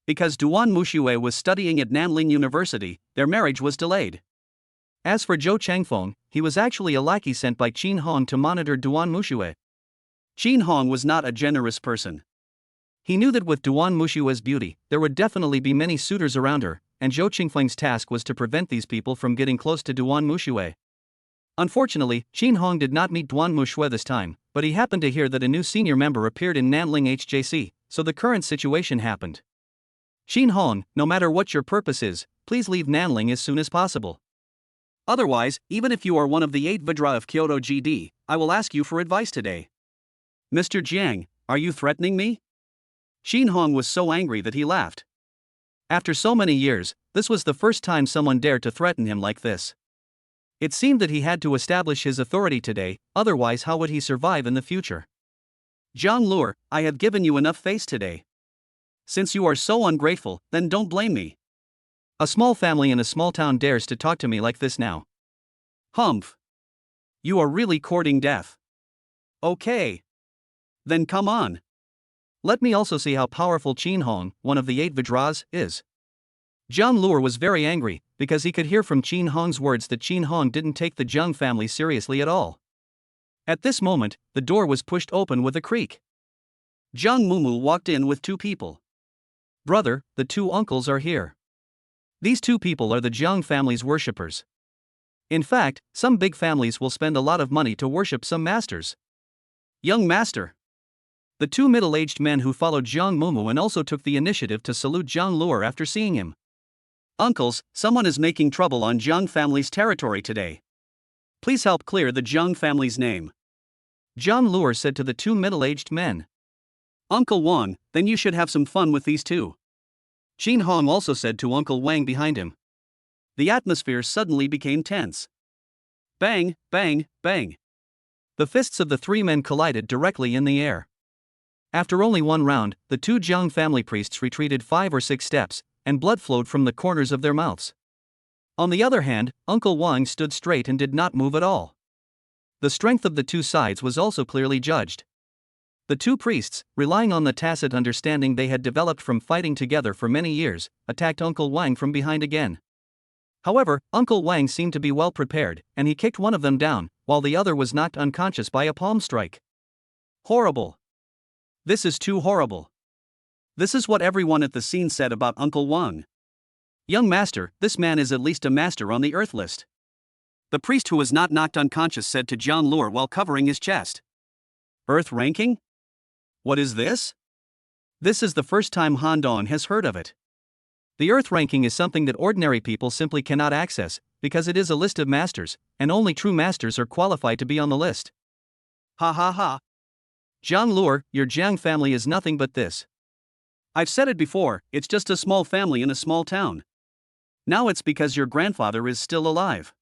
Because Duanmu Shui was studying at Nanling University, their marriage was delayed. As for Zhou Changfeng, he was actually a lackey sent by Qin Hong to monitor Duanmu Shui. Qin Hong was not a generous person. He knew that with Duanmu Shui's beauty, there would definitely be many suitors around her, and Zhou Qingfeng's task was to prevent these people from getting close to Duanmu Shui. Unfortunately, Qin Hong did not meet Duanmu Shui this time, but he happened to hear that a new senior member appeared in Nanling HJC, so the current situation happened. Qin Hong, no matter what your purpose is, please leave Nanling as soon as possible. Otherwise, even if you are one of the 8 Vidra of Kyoto GD, I will ask you for advice today. Mr. Jiang, are you threatening me? Qin Hong was so angry that he laughed. After so many years, this was the first time someone dared to threaten him like this. It seemed that he had to establish his authority today, otherwise how would he survive in the future? Jiang Luo, I have given you enough face today. Since you are so ungrateful, then don't blame me. A small family in a small town dares to talk to me like this now. Humph. You are really courting death. Okay. Then come on. Let me also see how powerful Qin Hong, one of the 8 Vidras, is. Jiang Luo was very angry, because he could hear from Qin Hong's words that Qin Hong didn't take the Jiang family seriously at all. At this moment, the door was pushed open with a creak. Jiang Mumu walked in with 2 people. Brother, the 2 uncles are here. These 2 people are the Jiang family's worshippers. In fact, some big families will spend a lot of money to worship some masters. Young master. The 2 middle-aged men who followed Jiang Mumu and also took the initiative to salute Jiang Luo after seeing him. Uncles, someone is making trouble on Jiang family's territory today. Please help clear the Jiang family's name. Jiang Luo said to the 2 middle-aged men. Uncle Wang, then you should have some fun with these 2. Qin Hong also said to Uncle Wang behind him. The atmosphere suddenly became tense. Bang, bang, bang. The fists of the 3 men collided directly in the air. After only one round, the 2 Jiang family priests retreated 5 or 6 steps, and blood flowed from the corners of their mouths. On the other hand, Uncle Wang stood straight and did not move at all. The strength of the 2 sides was also clearly judged. The 2 priests, relying on the tacit understanding they had developed from fighting together for many years, attacked Uncle Wang from behind again. However, Uncle Wang seemed to be well prepared, and he kicked one of them down, while the other was knocked unconscious by a palm strike. Horrible. This is too horrible. This is what everyone at the scene said about Uncle Wang. Young master, this man is at least a master on the earth list. The priest who was not knocked unconscious said to Jiang Luo while covering his chest. Earth ranking? What is this? This is the first time Han Dong has heard of it. The earth ranking is something that ordinary people simply cannot access, because it is a list of masters, and only true masters are qualified to be on the list. Ha ha ha. Jiang Luo, your Jiang family is nothing but this. I've said it before, it's just a small family in a small town. Now it's because your grandfather is still alive.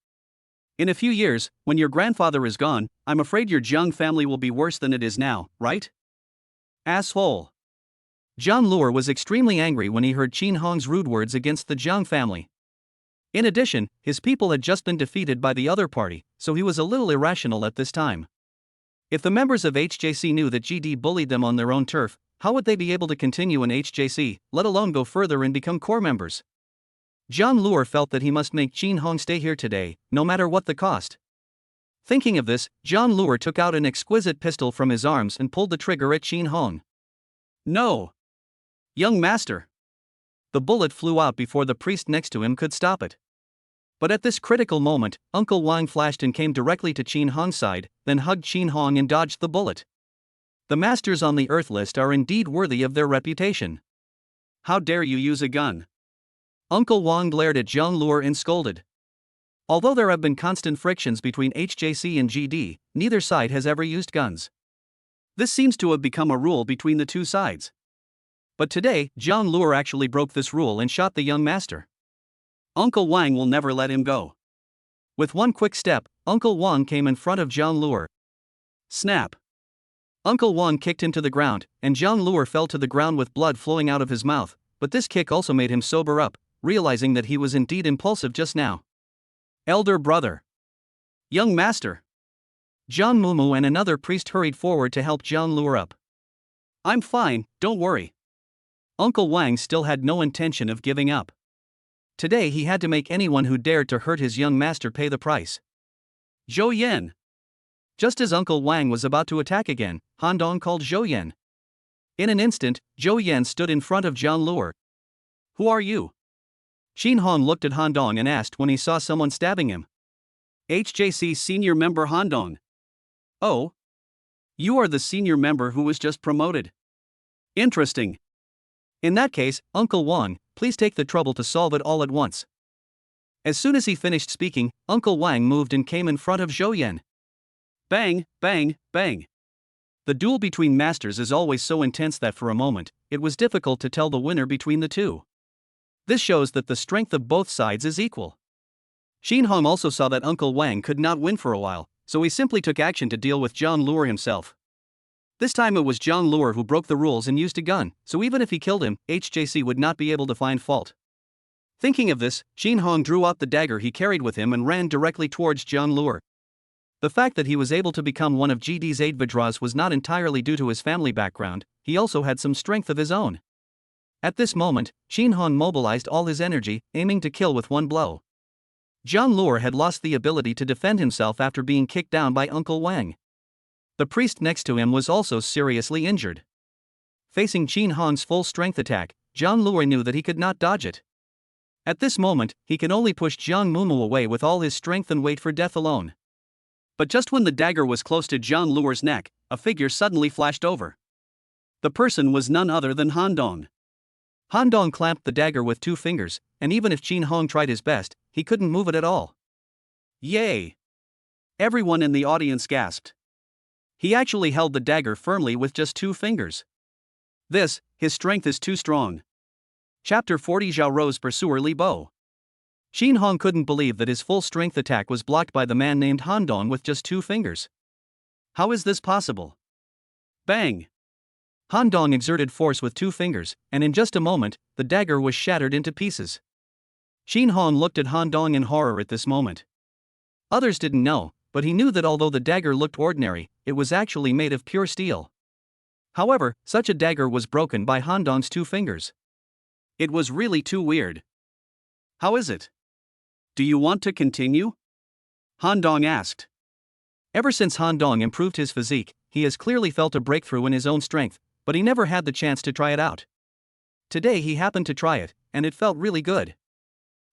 In a few years, when your grandfather is gone, I'm afraid your Jiang family will be worse than it is now, right? Asshole. Jiang Luo was extremely angry when he heard Qin Hong's rude words against the Jiang family. In addition, his people had just been defeated by the other party, so he was a little irrational at this time. If the members of HJC knew that GD bullied them on their own turf, how would they be able to continue in HJC, let alone go further and become core members? John Luer felt that he must make Qin Hong stay here today, no matter what the cost. Thinking of this, John Luer took out an exquisite pistol from his arms and pulled the trigger at Qin Hong. No! Young master! The bullet flew out before the priest next to him could stop it. But at this critical moment, Uncle Wang flashed and came directly to Qin Hong's side, then hugged Qin Hong and dodged the bullet. The masters on the Earth list are indeed worthy of their reputation. How dare you use a gun? Uncle Wang glared at John Luer and scolded. Although there have been constant frictions between HJC and GD, neither side has ever used guns. This seems to have become a rule between the two sides. But today, John Luer actually broke this rule and shot the young master. Uncle Wang will never let him go. With one quick step, Uncle Wang came in front of John Luer. Snap! Uncle Wang kicked him to the ground, and John Luer fell to the ground with blood flowing out of his mouth, but this kick also made him sober up, realizing that he was indeed impulsive just now. Elder brother! Young master! John Mumu and another priest hurried forward to help John Luer up. I'm fine, don't worry. Uncle Wang still had no intention of giving up. Today he had to make anyone who dared to hurt his young master pay the price. Zhou Yan! Just as Uncle Wang was about to attack again, Han Dong called Zhou Yan. In an instant, Zhou Yan stood in front of John Luer. Who are you? Qin Hong looked at Han Dong and asked when he saw someone stabbing him. HJC senior member Han Dong. Oh? You are the senior member who was just promoted. Interesting. In that case, Uncle Wang, please take the trouble to solve it all at once. As soon as he finished speaking, Uncle Wang moved and came in front of Zhou Yan. Bang, bang, bang. The duel between masters is always so intense that for a moment, it was difficult to tell the winner between the two. This shows that the strength of both sides is equal. Qin Hong also saw that Uncle Wang could not win for a while, so he simply took action to deal with John Luer himself. This time it was John Luer who broke the rules and used a gun, so even if he killed him, HJC would not be able to find fault. Thinking of this, Qin Hong drew out the dagger he carried with him and ran directly towards John Luer. The fact that he was able to become one of GD's 8 Vidras was not entirely due to his family background, he also had some strength of his own. At this moment, Qin Hong mobilized all his energy, aiming to kill with one blow. John Luer had lost the ability to defend himself after being kicked down by Uncle Wang. The priest next to him was also seriously injured. Facing Qin Hong's full-strength attack, John Luer knew that he could not dodge it. At this moment, he can only push Jiang Mumu away with all his strength and wait for death alone. But just when the dagger was close to John Luer's neck, a figure suddenly flashed over. The person was none other than Han Dong. Han Dong clamped the dagger with 2 fingers, and even if Qin Hong tried his best, he couldn't move it at all. Yay! Everyone in the audience gasped. He actually held the dagger firmly with just 2 fingers. His strength is too strong. Chapter 40 Zhao Ro's Pursuer Li Bo. Qin Hong couldn't believe that his full-strength attack was blocked by the man named Han Dong with just 2 fingers. How is this possible? Bang! Han Dong exerted force with 2 fingers, and in just a moment, the dagger was shattered into pieces. Qin Hong looked at Han Dong in horror at this moment. Others didn't know, but he knew that although the dagger looked ordinary, it was actually made of pure steel. However, such a dagger was broken by Han Dong's 2 fingers. It was really too weird. How is it? Do you want to continue? Han Dong asked. Ever since Han Dong improved his physique, he has clearly felt a breakthrough in his own strength, but he never had the chance to try it out. Today he happened to try it, and it felt really good.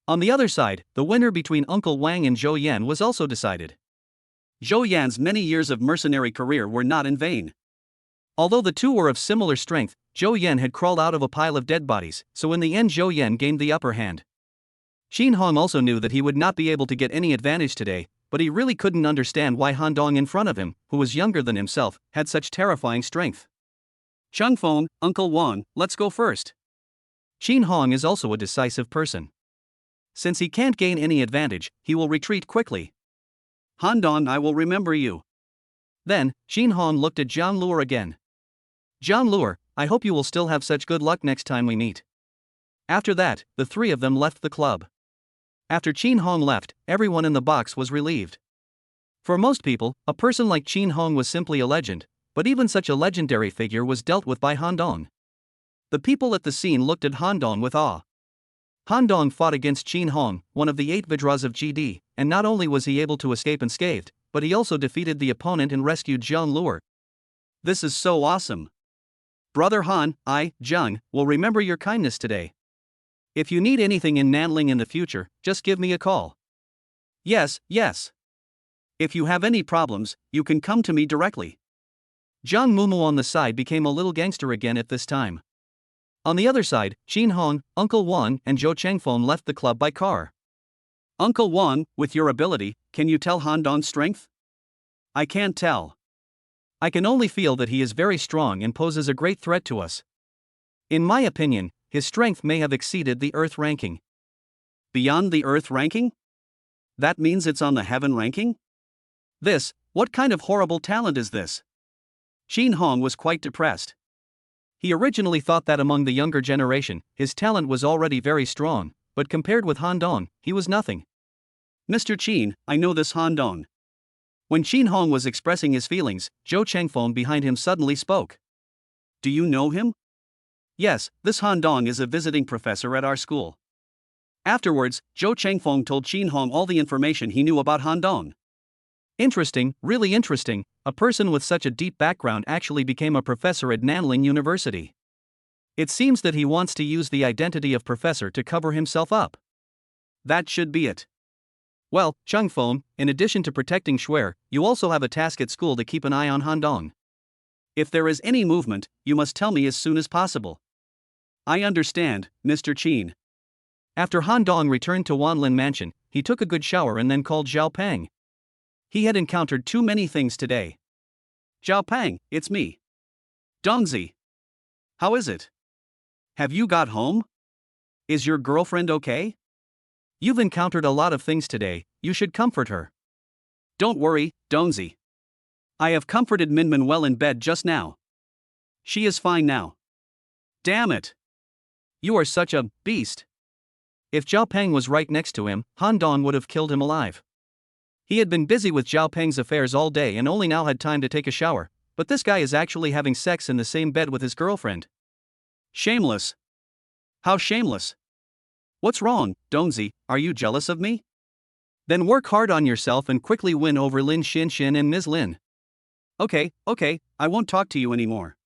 On the other side, the winner between Uncle Wang and Zhou Yan was also decided. Zhou Yan's many years of mercenary career were not in vain. Although the two were of similar strength, Zhou Yan had crawled out of a pile of dead bodies, so in the end Zhou Yan gained the upper hand. Qin Hong also knew that he would not be able to get any advantage today, but he really couldn't understand why Han Dong in front of him, who was younger than himself, had such terrifying strength. Changfeng, Uncle Wang, let's go first. Qin Hong is also a decisive person. Since he can't gain any advantage, he will retreat quickly. Han Dong, I will remember you. Then, Qin Hong looked at John Luer again. John Luer, I hope you will still have such good luck next time we meet. After that, the 3 of them left the club. After Qin Hong left, everyone in the box was relieved. For most people, a person like Qin Hong was simply a legend, but even such a legendary figure was dealt with by Han Dong. The people at the scene looked at Han Dong with awe. Han Dong fought against Qin Hong, one of the 8 Vidras of GD, and not only was he able to escape unscathed, but he also defeated the opponent and rescued Zhang Luo. This is so awesome. Brother Han, Zheng, will remember your kindness today. If you need anything in Nanling in the future, just give me a call. Yes. If you have any problems, you can come to me directly. Zhang Mumu on the side became a little gangster again at this time. On the other side, Qin Hong, Uncle Wang, and Zhou Chengfeng left the club by car. Uncle Wang, with your ability, can you tell Han Dong's strength? I can't tell. I can only feel that he is very strong and poses a great threat to us. In my opinion, his strength may have exceeded the Earth ranking. Beyond the Earth ranking? That means it's on the Heaven ranking? What kind of horrible talent is this? Qin Hong was quite depressed. He originally thought that among the younger generation, his talent was already very strong, but compared with Han Dong, he was nothing. Mr. Qin, I know this Han Dong. When Qin Hong was expressing his feelings, Zhou Chengfeng behind him suddenly spoke. Do you know him? Yes, this Han Dong is a visiting professor at our school. Afterwards, Zhou Chengfeng told Qin Hong all the information he knew about Han Dong. Interesting, really interesting, a person with such a deep background actually became a professor at Nanling University. It seems that he wants to use the identity of professor to cover himself up. That should be it. Well, Chengfeng, in addition to protecting Shuer, you also have a task at school to keep an eye on Han Dong. If there is any movement, you must tell me as soon as possible. I understand, Mr. Qin. After Han Dong returned to Wanlin Mansion, he took a good shower and then called Zhao Peng. He had encountered too many things today. Zhao Peng, it's me. Dongzi. How is it? Have you got home? Is your girlfriend okay? You've encountered a lot of things today, you should comfort her. Don't worry, Dongzi. I have comforted Minmin well in bed just now. She is fine now. Damn it. You are such a beast. If Zhao Peng was right next to him, Han Dong would have killed him alive. He had been busy with Zhao Peng's affairs all day and only now had time to take a shower, but this guy is actually having sex in the same bed with his girlfriend. Shameless. How shameless. What's wrong, Dongzi, are you jealous of me? Then work hard on yourself and quickly win over Lin Xin and Ms. Lin. Okay, I won't talk to you anymore.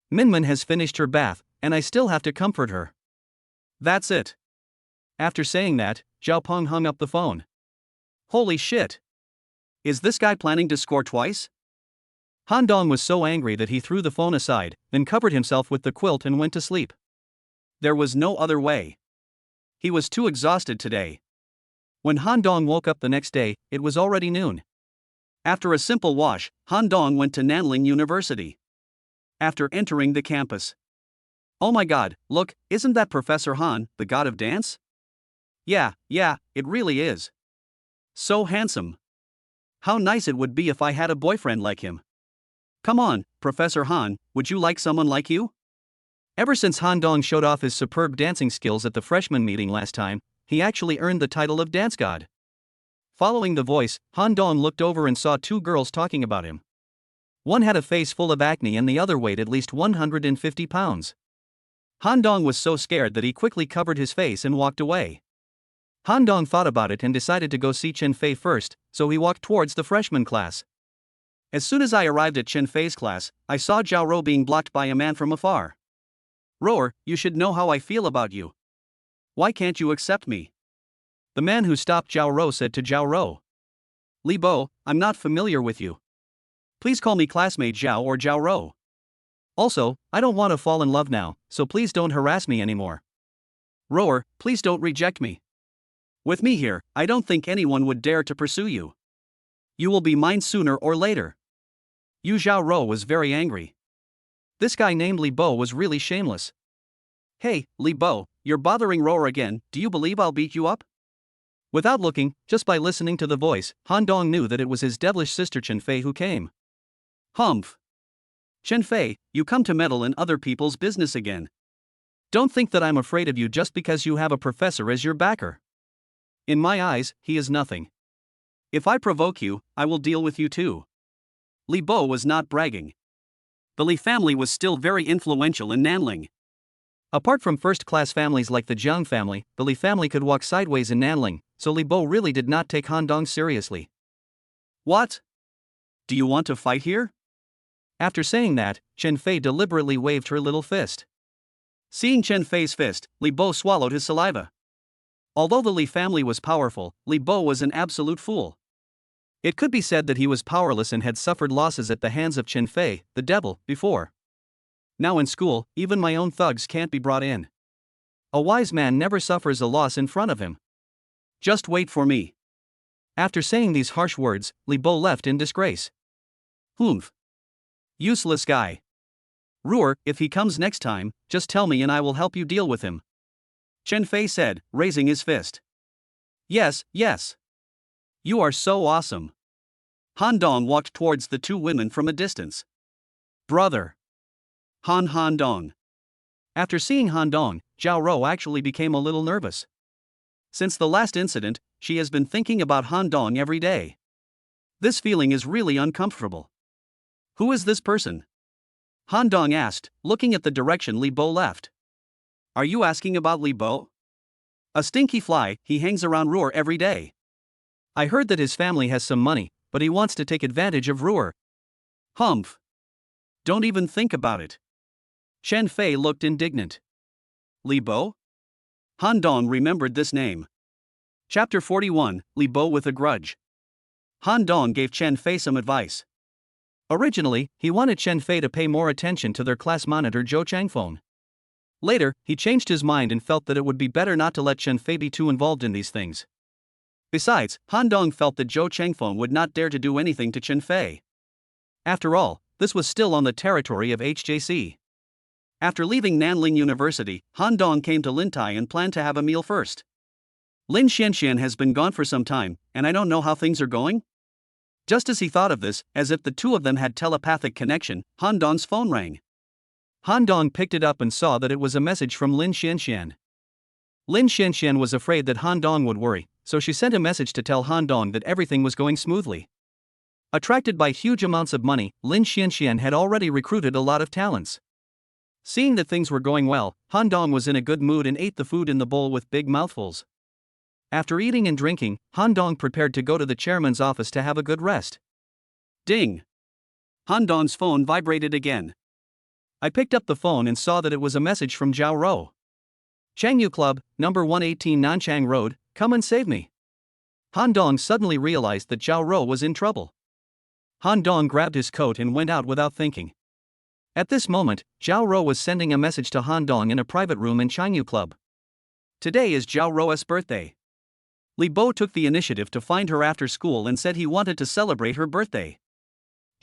Minmin has finished her bath, and I still have to comfort her. That's it. After saying that, Zhao Peng hung up the phone. Holy shit. Is this guy planning to score twice? Han Dong was so angry that he threw the phone aside, then covered himself with the quilt and went to sleep. There was no other way. He was too exhausted today. When Han Dong woke up the next day, it was already noon. After a simple wash, Han Dong went to Nanling University. After entering the campus. Oh my god, look, isn't that Professor Han, the god of dance? Yeah, it really is. So handsome. How nice it would be if I had a boyfriend like him. Come on, Professor Han, would you like someone like you? Ever since Han Dong showed off his superb dancing skills at the freshman meeting last time, he actually earned the title of Dance God. Following the voice, Han Dong looked over and saw 2 girls talking about him. One had a face full of acne and the other weighed at least 150 pounds. Han Dong was so scared that he quickly covered his face and walked away. Han Dong thought about it and decided to go see Chen Fei first, so he walked towards the freshman class. As soon as I arrived at Chen Fei's class, I saw Zhao Rou being blocked by a man from afar. Roar, you should know how I feel about you. Why can't you accept me? The man who stopped Zhao Rou said to Zhao Rou. Li Bo, I'm not familiar with you. Please call me classmate Zhao or Zhao Rou. Also, I don't want to fall in love now, so please don't harass me anymore. Roar, please don't reject me. With me here, I don't think anyone would dare to pursue you. You will be mine sooner or later. Yu Zhao Rou was very angry. This guy named Li Bo was really shameless. Hey, Li Bo, you're bothering Roar again, do you believe I'll beat you up? Without looking, just by listening to the voice, Han Dong knew that it was his devilish sister Chen Fei who came. Humph. Chen Fei, you come to meddle in other people's business again. Don't think that I'm afraid of you just because you have a professor as your backer. In my eyes, he is nothing. If I provoke you, I will deal with you too. Li Bo was not bragging. The Li family was still very influential in Nanling. Apart from first-class families like the Jiang family, the Li family could walk sideways in Nanling, so Li Bo really did not take Han Dong seriously. What? Do you want to fight here? After saying that, Chen Fei deliberately waved her little fist. Seeing Chen Fei's fist, Li Bo swallowed his saliva. Although the Li family was powerful, Li Bo was an absolute fool. It could be said that he was powerless and had suffered losses at the hands of Chen Fei, the devil, before. Now in school, even my own thugs can't be brought in. A wise man never suffers a loss in front of him. Just wait for me. After saying these harsh words, Li Bo left in disgrace. Humph. Useless guy. Ruer, if he comes next time, just tell me and I will help you deal with him. Chen Fei said, raising his fist. Yes, yes. You are so awesome. Han Dong walked towards the two women from a distance. Brother. Han Dong. After seeing Han Dong, Zhao Rou actually became a little nervous. Since the last incident, she has been thinking about Han Dong every day. This feeling is really uncomfortable. Who is this person? Han Dong asked, looking at the direction Li Bo left. Are you asking about Li Bo? A stinky fly, he hangs around Ruer every day. I heard that his family has some money, but he wants to take advantage of Ruer. Humph. Don't even think about it. Chen Fei looked indignant. Li Bo? Han Dong remembered this name. Chapter 41, Li Bo with a grudge. Han Dong gave Chen Fei some advice. Originally, he wanted Chen Fei to pay more attention to their class monitor Zhou Changfeng. Later, he changed his mind and felt that it would be better not to let Chen Fei be too involved in these things. Besides, Han Dong felt that Zhou Changfeng would not dare to do anything to Chen Fei. After all, this was still on the territory of HJC. After leaving Nanling University, Han Dong came to Lintai and planned to have a meal first. Lin Xianxian has been gone for some time, and I don't know how things are going? Just as he thought of this, as if the two of them had telepathic connection, Han Dong's phone rang. Han Dong picked it up and saw that it was a message from Lin Xianxian. Lin Xianxian was afraid that Han Dong would worry, so she sent a message to tell Han Dong that everything was going smoothly. Attracted by huge amounts of money, Lin Xianxian had already recruited a lot of talents. Seeing that things were going well, Han Dong was in a good mood and ate the food in the bowl with big mouthfuls. After eating and drinking, Han Dong prepared to go to the chairman's office to have a good rest. Ding! Han Dong's phone vibrated again. I picked up the phone and saw that it was a message from Zhao Rou. Changyu Club, number 118 Nanchang Road, come and save me. Han Dong suddenly realized that Zhao Rou was in trouble. Han Dong grabbed his coat and went out without thinking. At this moment, Zhao Rou was sending a message to Han Dong in a private room in Changyu Club. Today is Zhao Rou's birthday. Li Bo took the initiative to find her after school and said he wanted to celebrate her birthday.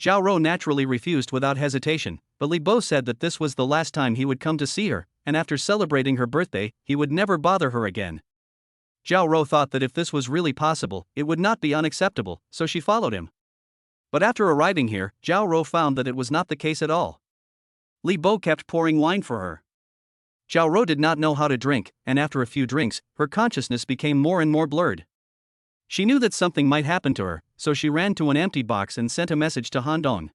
Zhao Rou naturally refused without hesitation, but Li Bo said that this was the last time he would come to see her, and after celebrating her birthday, he would never bother her again. Zhao Rou thought that if this was really possible, it would not be unacceptable, so she followed him. But after arriving here, Zhao Rou found that it was not the case at all. Li Bo kept pouring wine for her. Zhao Rou did not know how to drink, and after a few drinks, her consciousness became more and more blurred. She knew that something might happen to her, so she ran to an empty box and sent a message to Han Dong.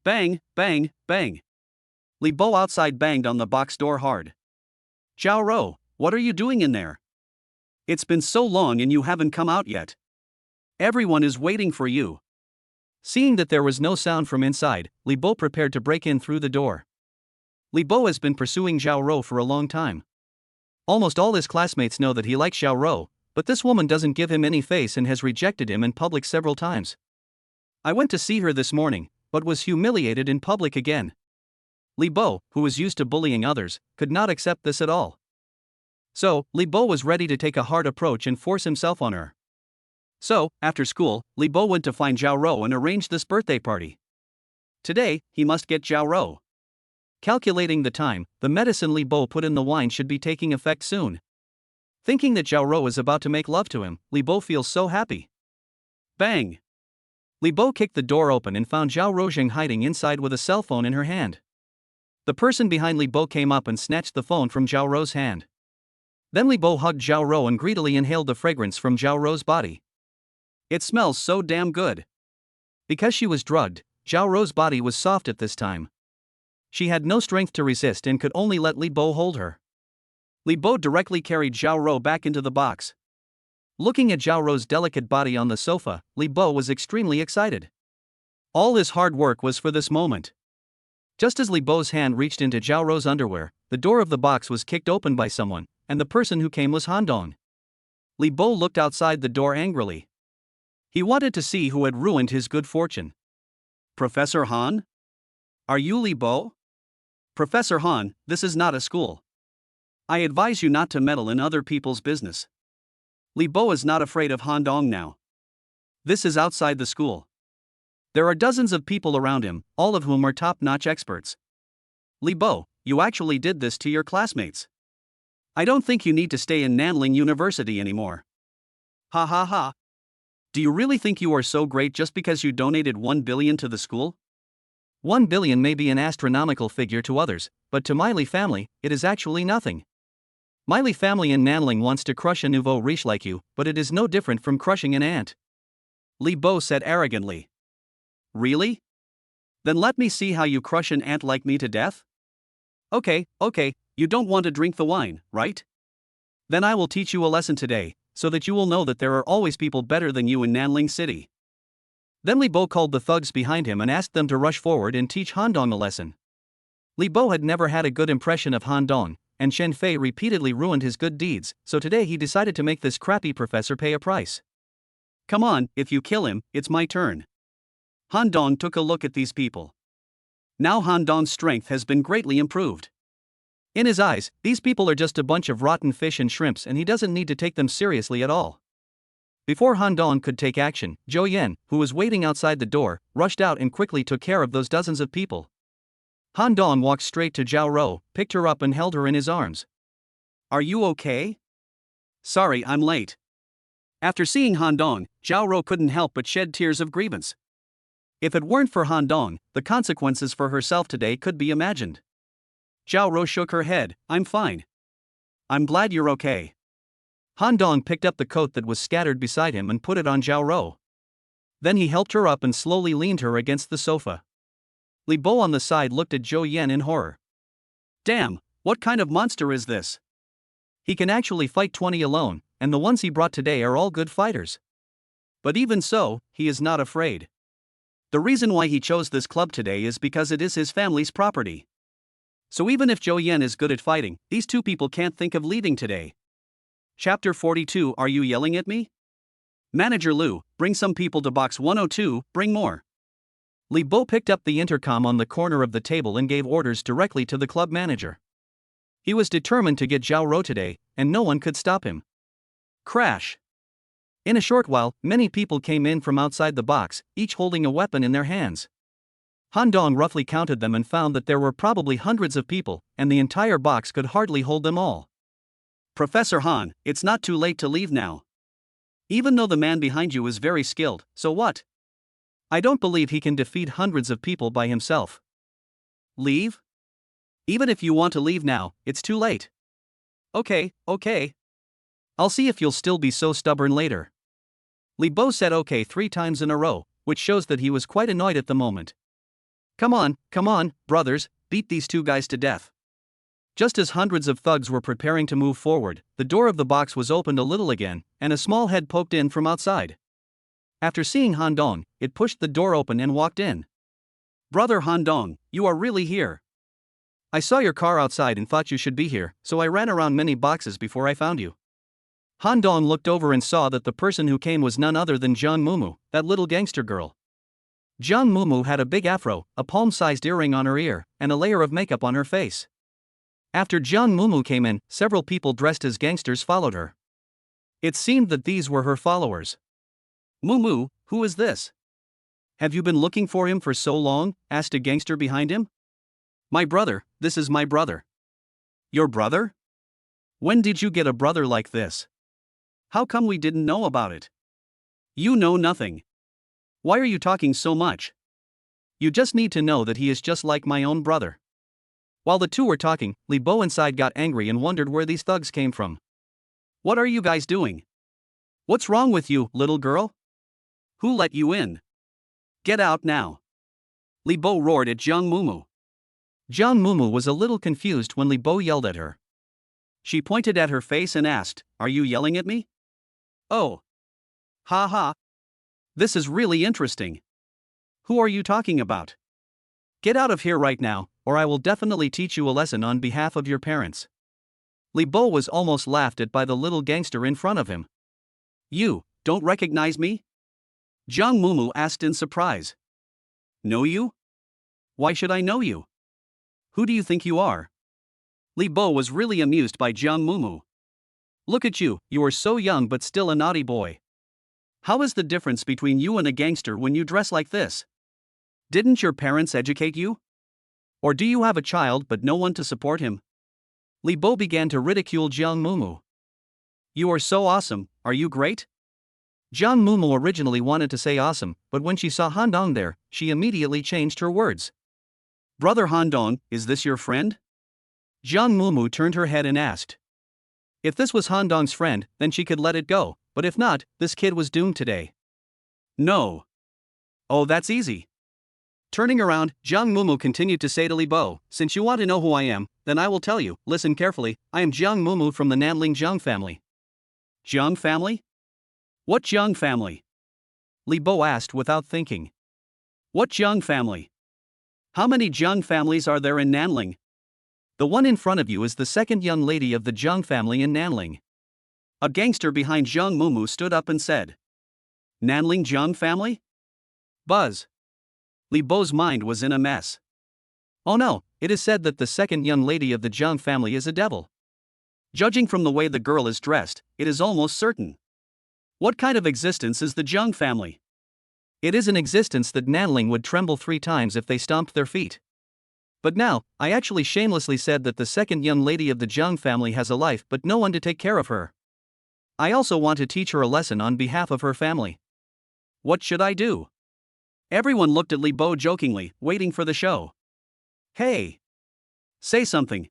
Bang, bang, bang. Li Bo outside banged on the box door hard. Zhao Rou, what are you doing in there? It's been so long and you haven't come out yet. Everyone is waiting for you. Seeing that there was no sound from inside, Li Bo prepared to break in through the door. Li Bo has been pursuing Zhao Rou for a long time. Almost all his classmates know that he likes Zhao Rou, but this woman doesn't give him any face and has rejected him in public several times. I went to see her this morning, but was humiliated in public again. Li Bo, who was used to bullying others, could not accept this at all. So, Li Bo was ready to take a hard approach and force himself on her. So, after school, Li Bo went to find Zhao Rou and arranged this birthday party. Today, he must get Zhao Rou. Calculating the time, the medicine Li Bo put in the wine should be taking effect soon. Thinking that Zhao Rou is about to make love to him, Li Bo feels so happy. Bang! Li Bo kicked the door open and found Zhao Roujing hiding inside with a cell phone in her hand. The person behind Li Bo came up and snatched the phone from Zhao Rou's hand. Then Li Bo hugged Zhao Rou and greedily inhaled the fragrance from Zhao Rou's body. It smells so damn good. Because she was drugged, Zhao Rou's body was soft at this time. She had no strength to resist and could only let Li Bo hold her. Li Bo directly carried Zhao Rou back into the box. Looking at Zhao Rou's delicate body on the sofa, Li Bo was extremely excited. All his hard work was for this moment. Just as Li Bo's hand reached into Zhao Rou's underwear, the door of the box was kicked open by someone, and the person who came was Han Dong. Li Bo looked outside the door angrily. He wanted to see who had ruined his good fortune. Professor Han? Are you Li Bo? Professor Han, this is not a school. I advise you not to meddle in other people's business. Li Bo is not afraid of Han Dong now. This is outside the school. There are dozens of people around him, all of whom are top-notch experts. Li Bo, you actually did this to your classmates. I don't think you need to stay in Nanling University anymore. Ha ha ha. Do you really think you are so great just because you donated 1 billion to the school? 1 billion may be an astronomical figure to others, but to my Li family, it is actually nothing. My Li family in Nanling wants to crush a nouveau riche like you, but it is no different from crushing an ant. Li Bo said arrogantly. Really? Then let me see how you crush an ant like me to death? Okay, you don't want to drink the wine, right? Then I will teach you a lesson today, so that you will know that there are always people better than you in Nanling City. Then Li Bo called the thugs behind him and asked them to rush forward and teach Han Dong a lesson. Li Bo had never had a good impression of Han Dong, and Shen Fei repeatedly ruined his good deeds, so today he decided to make this crappy professor pay a price. Come on, if you kill him, it's my turn. Han Dong took a look at these people. Now Han Dong's strength has been greatly improved. In his eyes, these people are just a bunch of rotten fish and shrimps and he doesn't need to take them seriously at all. Before Han Dong could take action, Zhou Yan, who was waiting outside the door, rushed out and quickly took care of those dozens of people. Han Dong walked straight to Zhao Rou, picked her up and held her in his arms. Are you okay? Sorry, I'm late. After seeing Han Dong, Zhao Rou couldn't help but shed tears of grievance. If it weren't for Han Dong, the consequences for herself today could be imagined. Zhao Rou shook her head. I'm fine. I'm glad you're okay. Han Dong picked up the coat that was scattered beside him and put it on Zhao Rou. Then he helped her up and slowly leaned her against the sofa. Li Bo on the side looked at Zhou Yan in horror. Damn, what kind of monster is this? He can actually fight 20 alone, and the ones he brought today are all good fighters. But even so, he is not afraid. The reason why he chose this club today is because it is his family's property. So even if Zhou Yan is good at fighting, these two people can't think of leaving today. Chapter 42. Are you yelling at me? Manager Lu, bring some people to box 102, bring more. Li Bo picked up the intercom on the corner of the table and gave orders directly to the club manager. He was determined to get Zhao Rou today, and no one could stop him. Crash! In a short while, many people came in from outside the box, each holding a weapon in their hands. Han Dong roughly counted them and found that there were probably hundreds of people, and the entire box could hardly hold them all. Professor Han, it's not too late to leave now. Even though the man behind you is very skilled, so what? I don't believe he can defeat hundreds of people by himself. Leave? Even if you want to leave now, it's too late. Okay. I'll see if you'll still be so stubborn later. Li Bo said okay 3 times in a row, which shows that he was quite annoyed at the moment. Come on, brothers, beat these two guys to death. Just as hundreds of thugs were preparing to move forward, the door of the box was opened a little again, and a small head poked in from outside. After seeing Han Dong, it pushed the door open and walked in. Brother Han Dong, you are really here. I saw your car outside and thought you should be here, so I ran around many boxes before I found you. Han Dong looked over and saw that the person who came was none other than Jiang Mumu, that little gangster girl. Jiang Mumu had a big afro, a palm-sized earring on her ear, and a layer of makeup on her face. After Jiang Mumu came in, several people dressed as gangsters followed her. It seemed that these were her followers. Mumu, who is this? Have you been looking for him for so long? Asked a gangster behind him. My brother, this is my brother. Your brother? When did you get a brother like this? How come we didn't know about it? You know nothing. Why are you talking so much? You just need to know that he is just like my own brother. While the two were talking, Li Bo inside got angry and wondered where these thugs came from. What are you guys doing? What's wrong with you, little girl? Who let you in? Get out now. Li Bo roared at Jiang Mumu. Jiang Mumu was a little confused when Li Bo yelled at her. She pointed at her face and asked, "Are you yelling at me?" "Oh. Ha ha. This is really interesting. Who are you talking about?" "Get out of here right now, or I will definitely teach you a lesson on behalf of your parents." Li Bo was almost laughed at by the little gangster in front of him. "You don't recognize me?" Jiang Mumu asked in surprise. "Know you? Why should I know you? Who do you think you are?" Li Bo was really amused by Jiang Mumu. "Look at you, you are so young but still a naughty boy. How is the difference between you and a gangster when you dress like this? Didn't your parents educate you? Or do you have a child but no one to support him?" Li Bo began to ridicule Jiang Mumu. "You are so awesome, are you great?" Jiang Mumu originally wanted to say awesome, but when she saw Han Dong there, she immediately changed her words. "Brother Han Dong, is this your friend?" Jiang Mumu turned her head and asked. If this was Han Dong's friend, then she could let it go, but if not, this kid was doomed today. "No." "Oh, that's easy." Turning around, Jiang Mumu continued to say to Li Bo, "Since you want to know who I am, then I will tell you. Listen carefully, I am Jiang Mumu from the Nanling Jiang family." "Jiang family? What Jiang family?" Li Bo asked without thinking. "What Jiang family? How many Jiang families are there in Nanling?" "The one in front of you is the second young lady of the Jiang family in Nanling." A gangster behind Jiang Mumu stood up and said, "Nanling Jiang family?" Buzz. Li Bo's mind was in a mess. "Oh no, it is said that the second young lady of the Jiang family is a devil." "Judging from the way the girl is dressed, it is almost certain." "What kind of existence is the Jiang family?" "It is an existence that Nanling would tremble 3 times if they stomped their feet. But now, I actually shamelessly said that the second young lady of the Jiang family has a life but no one to take care of her. I also want to teach her a lesson on behalf of her family." "What should I do?" Everyone looked at Li Bo jokingly, waiting for the show. "Hey! Say something.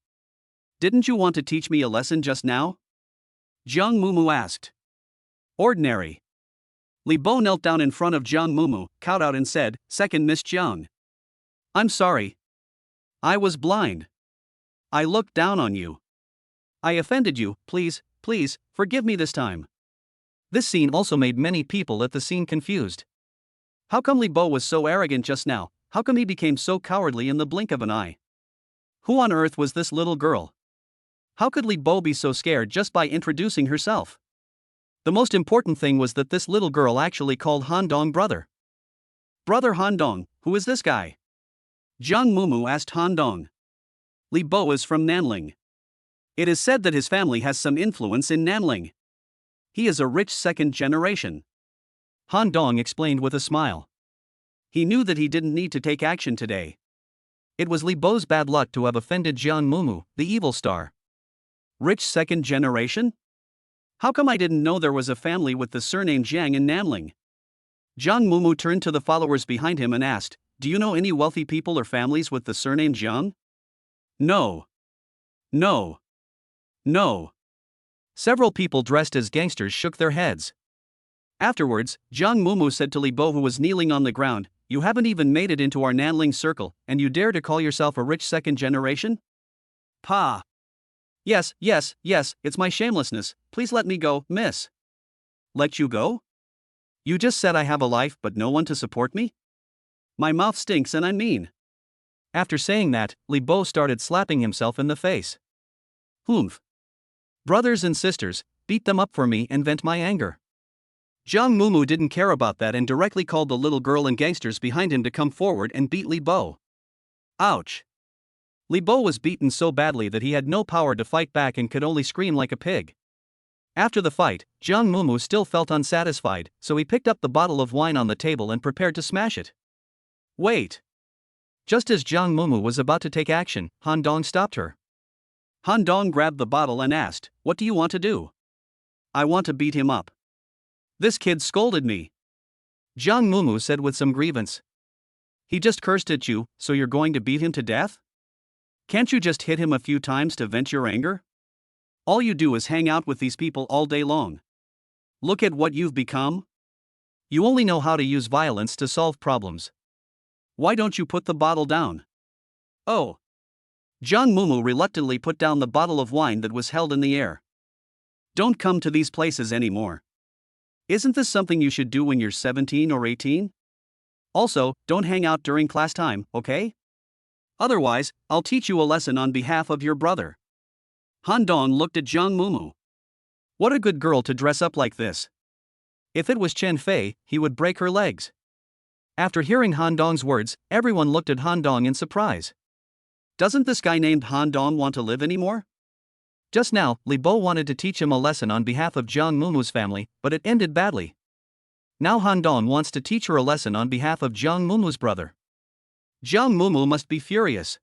Didn't you want to teach me a lesson just now?" Jiang Mumu asked. "Ordinary." Li Bo knelt down in front of Jiang Mumu, kowed out and said, "Second Miss Jiang. I'm sorry. I was blind. I looked down on you. I offended you, please, forgive me this time." This scene also made many people at the scene confused. How come Li Bo was so arrogant just now? How come he became so cowardly in the blink of an eye? Who on earth was this little girl? How could Li Bo be so scared just by introducing herself? The most important thing was that this little girl actually called Han Dong brother. "Brother Han Dong, who is this guy?" Jiang Mumu asked Han Dong. "Li Bo is from Nanling. It is said that his family has some influence in Nanling. He is a rich second generation." Han Dong explained with a smile. He knew that he didn't need to take action today. It was Li Bo's bad luck to have offended Jiang Mumu, the evil star. Rich second generation? How come I didn't know there was a family with the surname Jiang in Nanling? Jiang Mumu turned to the followers behind him and asked, "Do you know any wealthy people or families with the surname Jiang?" "No. No. No." Several people dressed as gangsters shook their heads. Afterwards, Jiang Mumu said to Li Bo, who was kneeling on the ground, "You haven't even made it into our Nanling circle, and you dare to call yourself a rich second generation? Pa! Yes, it's my shamelessness, please let me go, miss." "Let you go? You just said I have a life but no one to support me? My mouth stinks and I'm mean." After saying that, Li Bo started slapping himself in the face. "Humph. Brothers and sisters, beat them up for me and vent my anger." Jiang Mumu didn't care about that and directly called the little girl and gangsters behind him to come forward and beat Li Bo. Ouch. Li Bo was beaten so badly that he had no power to fight back and could only scream like a pig. After the fight, Jiang Mumu still felt unsatisfied, so he picked up the bottle of wine on the table and prepared to smash it. "Wait." Just as Jiang Mumu was about to take action, Han Dong stopped her. Han Dong grabbed the bottle and asked, "What do you want to do?" "I want to beat him up. This kid scolded me." Jiang Mumu said with some grievance. "He just cursed at you, so you're going to beat him to death? Can't you just hit him a few times to vent your anger? All you do is hang out with these people all day long. Look at what you've become. You only know how to use violence to solve problems. Why don't you put the bottle down?" "Oh. Jiang Mumu reluctantly put down the bottle of wine that was held in the air. Don't come to these places anymore. Isn't this something you should do when you're 17 or 18? Also, don't hang out during class time, okay? Otherwise, I'll teach you a lesson on behalf of your brother. Han Dong looked at Jiang Mumu. What a good girl to dress up like this. If it was Chen Fei, he would break her legs. After hearing Han Dong's words, everyone looked at Han Dong in surprise. Doesn't this guy named Han Dong want to live anymore? Just now, Li Bo wanted to teach him a lesson on behalf of Jiang Mumu's family, but it ended badly. Now Han Dong wants to teach her a lesson on behalf of Jiang Mumu's brother. Jiang Mumu must be furious.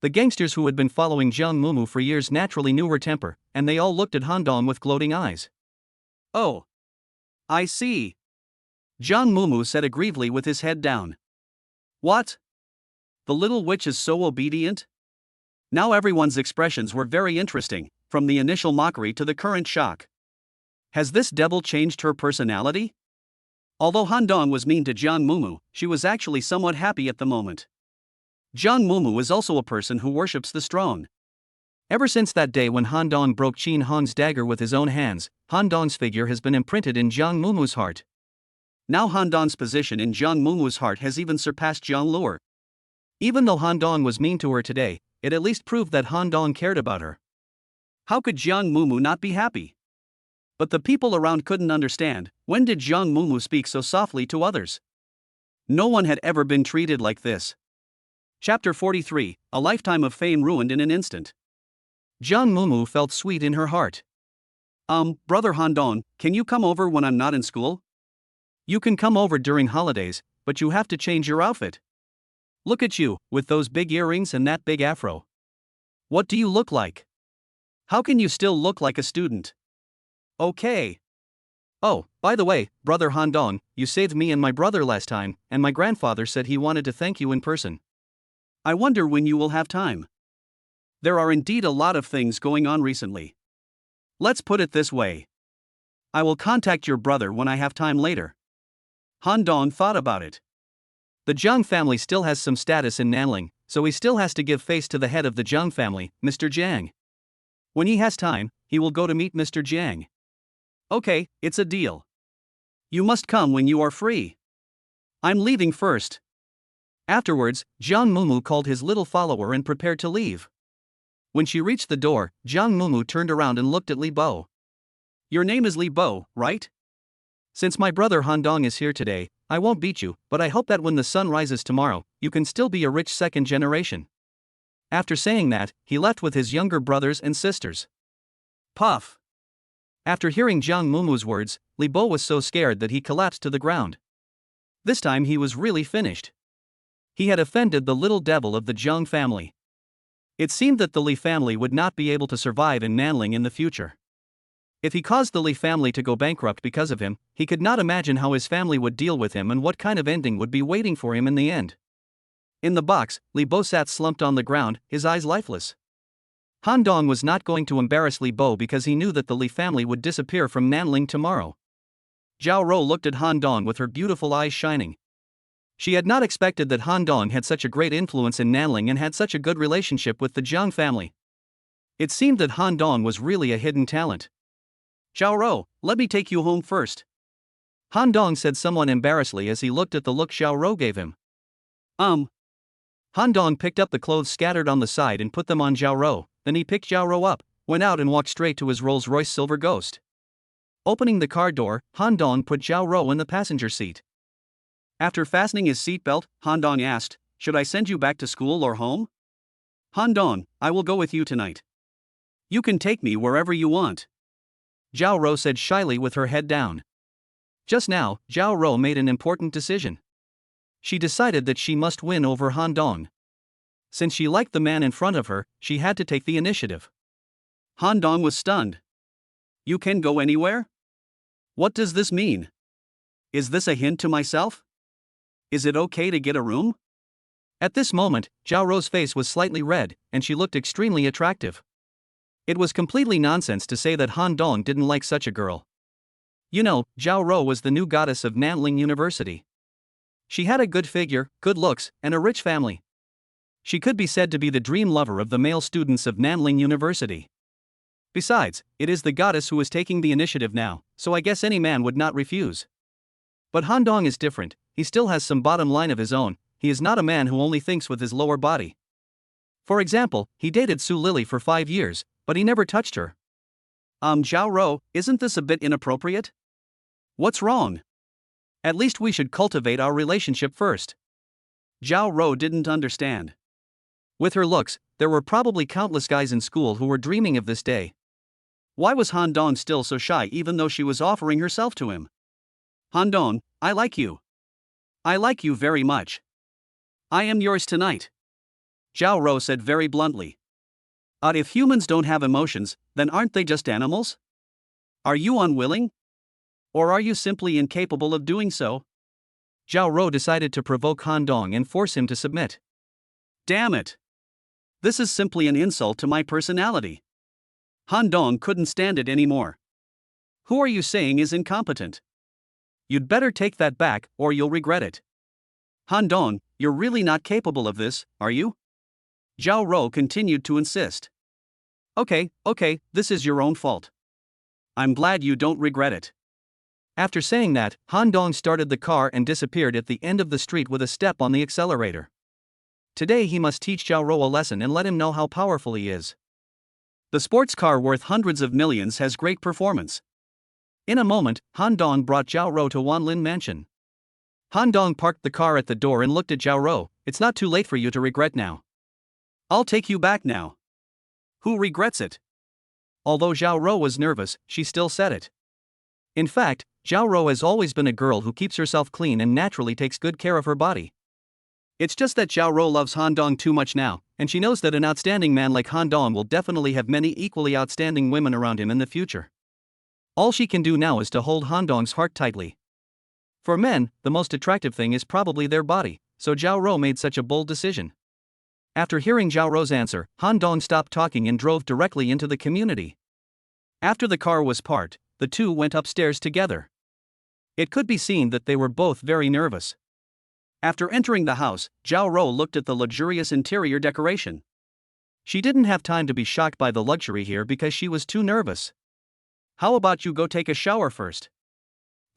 The gangsters who had been following Jiang Mumu for years naturally knew her temper, and they all looked at Han Dong with gloating eyes. Oh. I see. Jiang Mumu said aggrievely with his head down. What? The little witch is so obedient? Now everyone's expressions were very interesting, from the initial mockery to the current shock. Has this devil changed her personality? Although Han Dong was mean to Jiang Mumu, she was actually somewhat happy at the moment. Jiang Mumu is also a person who worships the strong. Ever since that day when Han Dong broke Qin Hong's dagger with his own hands, Han Dong's figure has been imprinted in Jiang Mumu's heart. Now Han Dong's position in Jiang Mumu's heart has even surpassed Jiang Luer. Even though Han Dong was mean to her today, it at least proved that Han Dong cared about her. How could Jiang Mumu not be happy? But the people around couldn't understand, when did Jiang Mumu speak so softly to others? No one had ever been treated like this. Chapter 43, A lifetime of fame ruined in an instant. Jiang Mumu felt sweet in her heart. Brother Han Dong, can you come over when I'm not in school? You can come over during holidays, but you have to change your outfit. Look at you, with those big earrings and that big afro. What do you look like? How can you still look like a student? Okay. Oh, by the way, brother Han Dong, you saved me and my brother last time, and my grandfather said he wanted to thank you in person. I wonder when you will have time. There are indeed a lot of things going on recently. Let's put it this way. I will contact your brother when I have time later. Han Dong thought about it. The Jiang family still has some status in Nanling, so he still has to give face to the head of the Jiang family, Mr. Jiang. When he has time, he will go to meet Mr. Jiang. Okay, it's a deal. You must come when you are free. I'm leaving first. Afterwards, Jiang Mumu called his little follower and prepared to leave. When she reached the door, Jiang Mumu turned around and looked at Li Bo. Your name is Li Bo, right? Since my brother Han Dong is here today, I won't beat you, but I hope that when the sun rises tomorrow, you can still be a rich second generation. After saying that, he left with his younger brothers and sisters. Puff. After hearing Jiang Mumu's words, Li Bo was so scared that he collapsed to the ground. This time he was really finished. He had offended the little devil of the Jiang family. It seemed that the Li family would not be able to survive in Nanling in the future. If he caused the Li family to go bankrupt because of him, he could not imagine how his family would deal with him and what kind of ending would be waiting for him in the end. In the box, Li Bo sat slumped on the ground, his eyes lifeless. Han Dong was not going to embarrass Li Bo because he knew that the Li family would disappear from Nanling tomorrow. Zhao Rou looked at Han Dong with her beautiful eyes shining. She had not expected that Han Dong had such a great influence in Nanling and had such a good relationship with the Jiang family. It seemed that Han Dong was really a hidden talent. Zhao Rou, let me take you home first. Han Dong said somewhat embarrassedly as he looked at the look Zhao Rou gave him. Han Dong picked up the clothes scattered on the side and put them on Zhao Rou, then he picked Zhao Rou up, went out and walked straight to his Rolls-Royce Silver Ghost. Opening the car door, Han Dong put Zhao Rou in the passenger seat. After fastening his seatbelt, Han Dong asked, should I send you back to school or home? Han Dong, I will go with you tonight. You can take me wherever you want. Zhao Rou said shyly with her head down. Just now, Zhao Rou made an important decision. She decided that she must win over Han Dong. Since she liked the man in front of her, she had to take the initiative. Han Dong was stunned. You can go anywhere? What does this mean? Is this a hint to myself? Is it okay to get a room? At this moment, Zhao Rou's face was slightly red, and she looked extremely attractive. It was completely nonsense to say that Han Dong didn't like such a girl. You know, Zhao Rou was the new goddess of Nanling University. She had a good figure, good looks, and a rich family. She could be said to be the dream lover of the male students of Nanling University. Besides, it is the goddess who is taking the initiative now, so I guess any man would not refuse. But Han Dong is different, he still has some bottom line of his own, he is not a man who only thinks with his lower body. For example, he dated Su Lily for 5 years, but he never touched her. Zhao Ro, isn't this a bit inappropriate? What's wrong? At least we should cultivate our relationship first. Zhao Ro didn't understand. With her looks, there were probably countless guys in school who were dreaming of this day. Why was Han Dong still so shy even though she was offering herself to him? Han Dong, I like you. I like you very much. I am yours tonight. Zhao Ro said very bluntly. If humans don't have emotions, then aren't they just animals? Are you unwilling? Or are you simply incapable of doing so? Zhao Ro decided to provoke Han Dong and force him to submit. Damn it. This is simply an insult to my personality. Han Dong couldn't stand it anymore. Who are you saying is incompetent? You'd better take that back, or you'll regret it. Han Dong, you're really not capable of this, are you? Zhao Ro continued to insist. Okay, this is your own fault. I'm glad you don't regret it. After saying that, Han Dong started the car and disappeared at the end of the street with a step on the accelerator. Today he must teach Zhao Ro a lesson and let him know how powerful he is. The sports car worth hundreds of millions has great performance. In a moment, Han Dong brought Zhao Ro to Wanlin Mansion. Han Dong parked the car at the door and looked at Zhao Ro. It's not too late for you to regret now. I'll take you back now. Who regrets it? Although Zhao Ro was nervous, she still said it. In fact, Zhao Ro has always been a girl who keeps herself clean and naturally takes good care of her body. It's just that Zhao Ro loves Han Dong too much now, and she knows that an outstanding man like Han Dong will definitely have many equally outstanding women around him in the future. All she can do now is to hold Han Dong's heart tightly. For men, the most attractive thing is probably their body, so Zhao Ro made such a bold decision. After hearing Zhao Ro's answer, Han Dong stopped talking and drove directly into the community. After the car was parked, the two went upstairs together. It could be seen that they were both very nervous. After entering the house, Zhao Ro looked at the luxurious interior decoration. She didn't have time to be shocked by the luxury here because she was too nervous. How about you go take a shower first?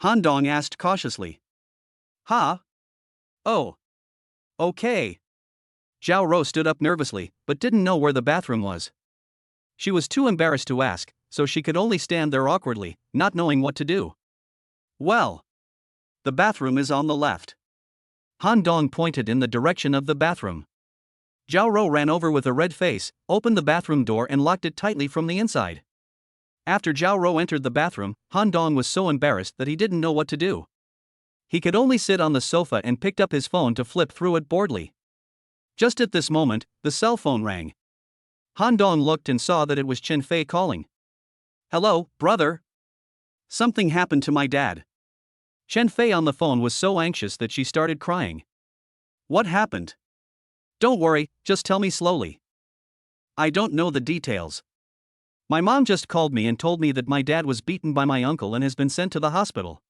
Han Dong asked cautiously. Huh? Oh. Okay. Zhao Ro stood up nervously, but didn't know where the bathroom was. She was too embarrassed to ask, so she could only stand there awkwardly, not knowing what to do. Well. The bathroom is on the left. Han Dong pointed in the direction of the bathroom. Zhao Ro ran over with a red face, opened the bathroom door and locked it tightly from the inside. After Zhao Ro entered the bathroom, Han Dong was so embarrassed that he didn't know what to do. He could only sit on the sofa and picked up his phone to flip through it boredly. Just at this moment, the cell phone rang. Han Dong looked and saw that it was Chen Fei calling. Hello, brother. Something happened to my dad. Chen Fei on the phone was so anxious that she started crying. What happened? Don't worry, just tell me slowly. I don't know the details. My mom just called me and told me that my dad was beaten by my uncle and has been sent to the hospital.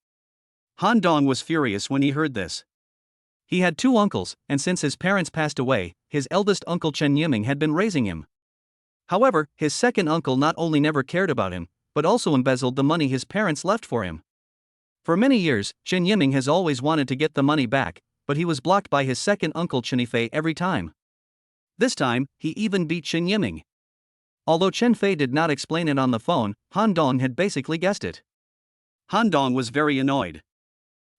Han Dong was furious when he heard this. He had 2 uncles, and since his parents passed away, his eldest uncle Chen Yiming had been raising him. However, his second uncle not only never cared about him, but also embezzled the money his parents left for him. For many years, Chen Yiming has always wanted to get the money back, but he was blocked by his second uncle Chen Fei every time. This time, he even beat Chen Yiming. Although Chen Fei did not explain it on the phone, Han Dong had basically guessed it. Han Dong was very annoyed.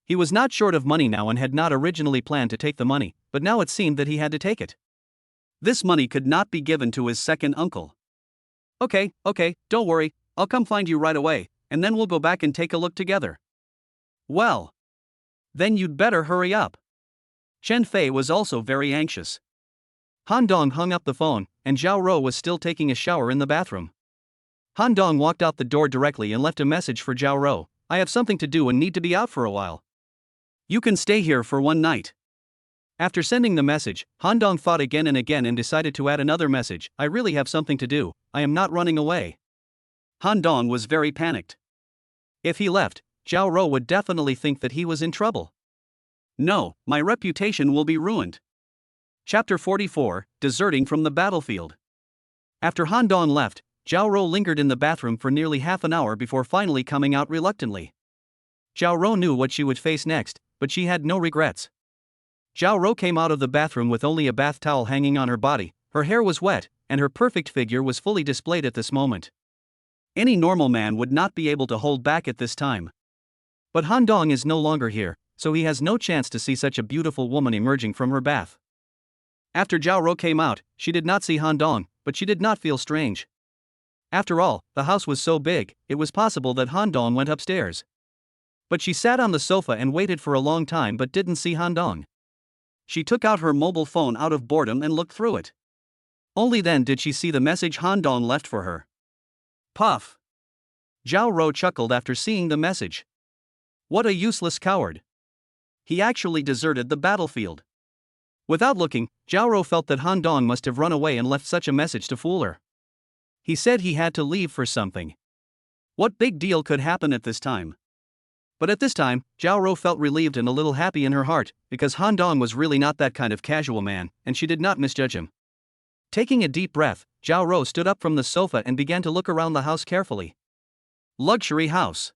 He was not short of money now and had not originally planned to take the money, but now it seemed that he had to take it. This money could not be given to his second uncle. Okay, don't worry, I'll come find you right away, and then we'll go back and take a look together. Well. Then you'd better hurry up. Chen Fei was also very anxious. Han Dong hung up the phone, and Zhao Ro was still taking a shower in the bathroom. Han Dong walked out the door directly and left a message for Zhao Ro. I have something to do and need to be out for a while. You can stay here for one night. After sending the message, Han Dong thought again and again and decided to add another message. I really have something to do, I am not running away. Han Dong was very panicked. If he left, Zhao Ro would definitely think that he was in trouble. No, my reputation will be ruined. Chapter 44, Deserting from the Battlefield. After Han Dong left, Zhao Rou lingered in the bathroom for nearly half an hour before finally coming out reluctantly. Zhao Rou knew what she would face next, but she had no regrets. Zhao Rou came out of the bathroom with only a bath towel hanging on her body, her hair was wet, and her perfect figure was fully displayed at this moment. Any normal man would not be able to hold back at this time. But Han Dong is no longer here, so he has no chance to see such a beautiful woman emerging from her bath. After Zhao Rou came out, she did not see Han Dong, but she did not feel strange. After all, the house was so big, it was possible that Han Dong went upstairs. But she sat on the sofa and waited for a long time but didn't see Han Dong. She took out her mobile phone out of boredom and looked through it. Only then did she see the message Han Dong left for her. Puff! Zhao Rou chuckled after seeing the message. What a useless coward! He actually deserted the battlefield. Without looking, Zhao Rou felt that Han Dong must have run away and left such a message to fool her. He said he had to leave for something. What big deal could happen at this time? But at this time, Zhao Rou felt relieved and a little happy in her heart, because Han Dong was really not that kind of casual man, and she did not misjudge him. Taking a deep breath, Zhao Rou stood up from the sofa and began to look around the house carefully. Luxury house.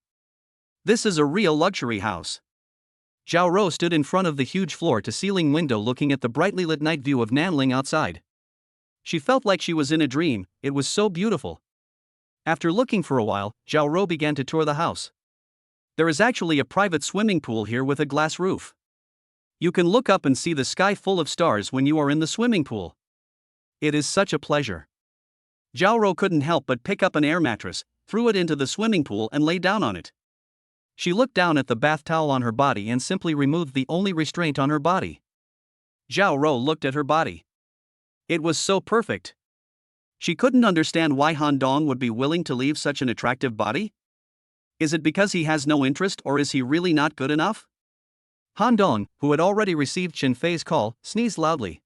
This is a real luxury house. Zhao Rou stood in front of the huge floor-to-ceiling window looking at the brightly lit night view of Nanling outside. She felt like she was in a dream, it was so beautiful. After looking for a while, Zhao Rou began to tour the house. There is actually a private swimming pool here with a glass roof. You can look up and see the sky full of stars when you are in the swimming pool. It is such a pleasure. Zhao Rou couldn't help but pick up an air mattress, threw it into the swimming pool and lay down on it. She looked down at the bath towel on her body and simply removed the only restraint on her body. Zhao Rou looked at her body. It was so perfect. She couldn't understand why Han Dong would be willing to leave such an attractive body. Is it because he has no interest or is he really not good enough? Han Dong, who had already received Chen Fei's call, sneezed loudly.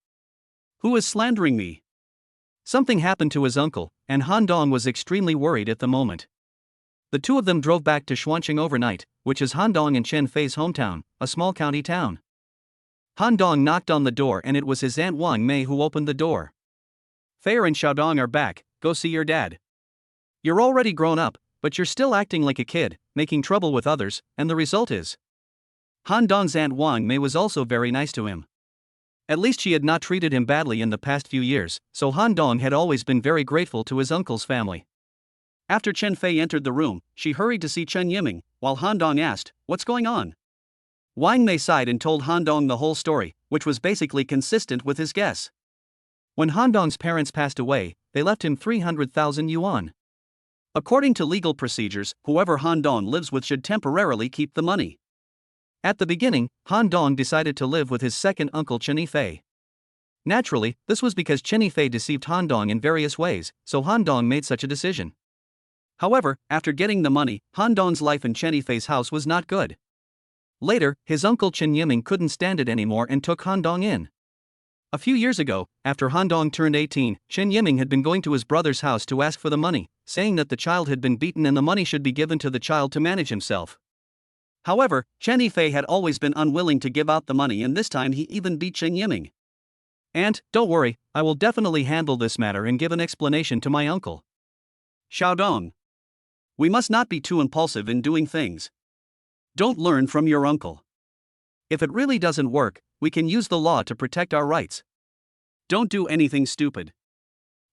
Who is slandering me? Something happened to his uncle, and Han Dong was extremely worried at the moment. The two of them drove back to Xuanqing overnight, which is Han Dong and Chen Fei's hometown, a small county town. Han Dong knocked on the door and it was his Aunt Wang Mei who opened the door. Fei and Xiaodong are back, go see your dad. You're already grown up, but you're still acting like a kid, making trouble with others, and the result is. Han Dong's Aunt Wang Mei was also very nice to him. At least she had not treated him badly in the past few years, so Han Dong had always been very grateful to his uncle's family. After Chen Fei entered the room, she hurried to see Chen Yiming, while Han Dong asked, "What's going on?" Wang Mei sighed and told Han Dong the whole story, which was basically consistent with his guess. When Han Dong's parents passed away, they left him 300,000 yuan. According to legal procedures, whoever Han Dong lives with should temporarily keep the money. At the beginning, Han Dong decided to live with his second uncle Chen Yifei. Naturally, this was because Chen Yifei deceived Han Dong in various ways, so Han Dong made such a decision. However, after getting the money, Han Dong's life in Chen Yifei's house was not good. Later, his uncle Chen Yiming couldn't stand it anymore and took Han Dong in. A few years ago, after Han Dong turned 18, Chen Yiming had been going to his brother's house to ask for the money, saying that the child had been beaten and the money should be given to the child to manage himself. However, Chen Yifei had always been unwilling to give out the money and this time he even beat Chen Yiming. "And, don't worry, I will definitely handle this matter and give an explanation to my uncle." Xiaodong. We must not be too impulsive in doing things. Don't learn from your uncle. If it really doesn't work, we can use the law to protect our rights. Don't do anything stupid.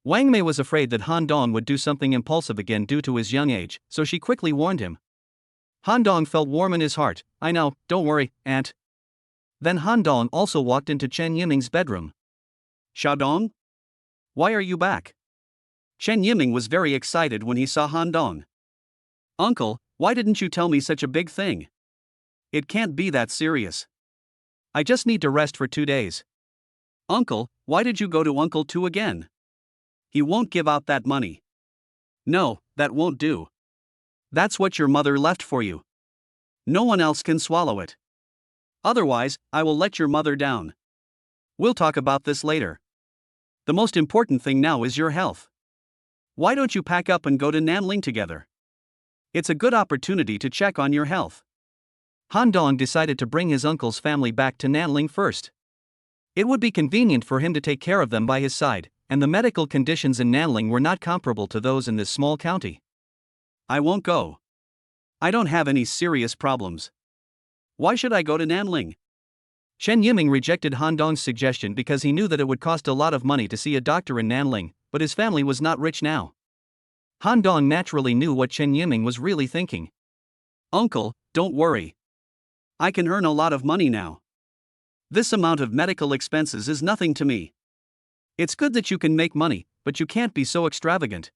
Wang Mei was afraid that Han Dong would do something impulsive again due to his young age, so she quickly warned him. Han Dong felt warm in his heart. "I know, don't worry, Aunt." Then Han Dong also walked into Chen Yiming's bedroom. "Xiaodong? Why are you back?" Chen Yiming was very excited when he saw Han Dong. "Uncle, why didn't you tell me such a big thing? It can't be that serious. I just need to rest for 2 days." "Uncle, why did you go to Uncle Tu again? He won't give out that money." "No, that won't do. That's what your mother left for you. No one else can swallow it. Otherwise, I will let your mother down. We'll talk about this later. The most important thing now is your health. Why don't you pack up and go to Nanling together? It's a good opportunity to check on your health." Han Dong decided to bring his uncle's family back to Nanling first. It would be convenient for him to take care of them by his side, and the medical conditions in Nanling were not comparable to those in this small county. I won't go. I don't have any serious problems. Why should I go to Nanling? Chen Yiming rejected Han Dong's suggestion because he knew that it would cost a lot of money to see a doctor in Nanling, but his family was not rich now. Han Dong naturally knew what Chen Yiming was really thinking. Uncle, don't worry. I can earn a lot of money now. This amount of medical expenses is nothing to me. It's good that you can make money, but you can't be so extravagant.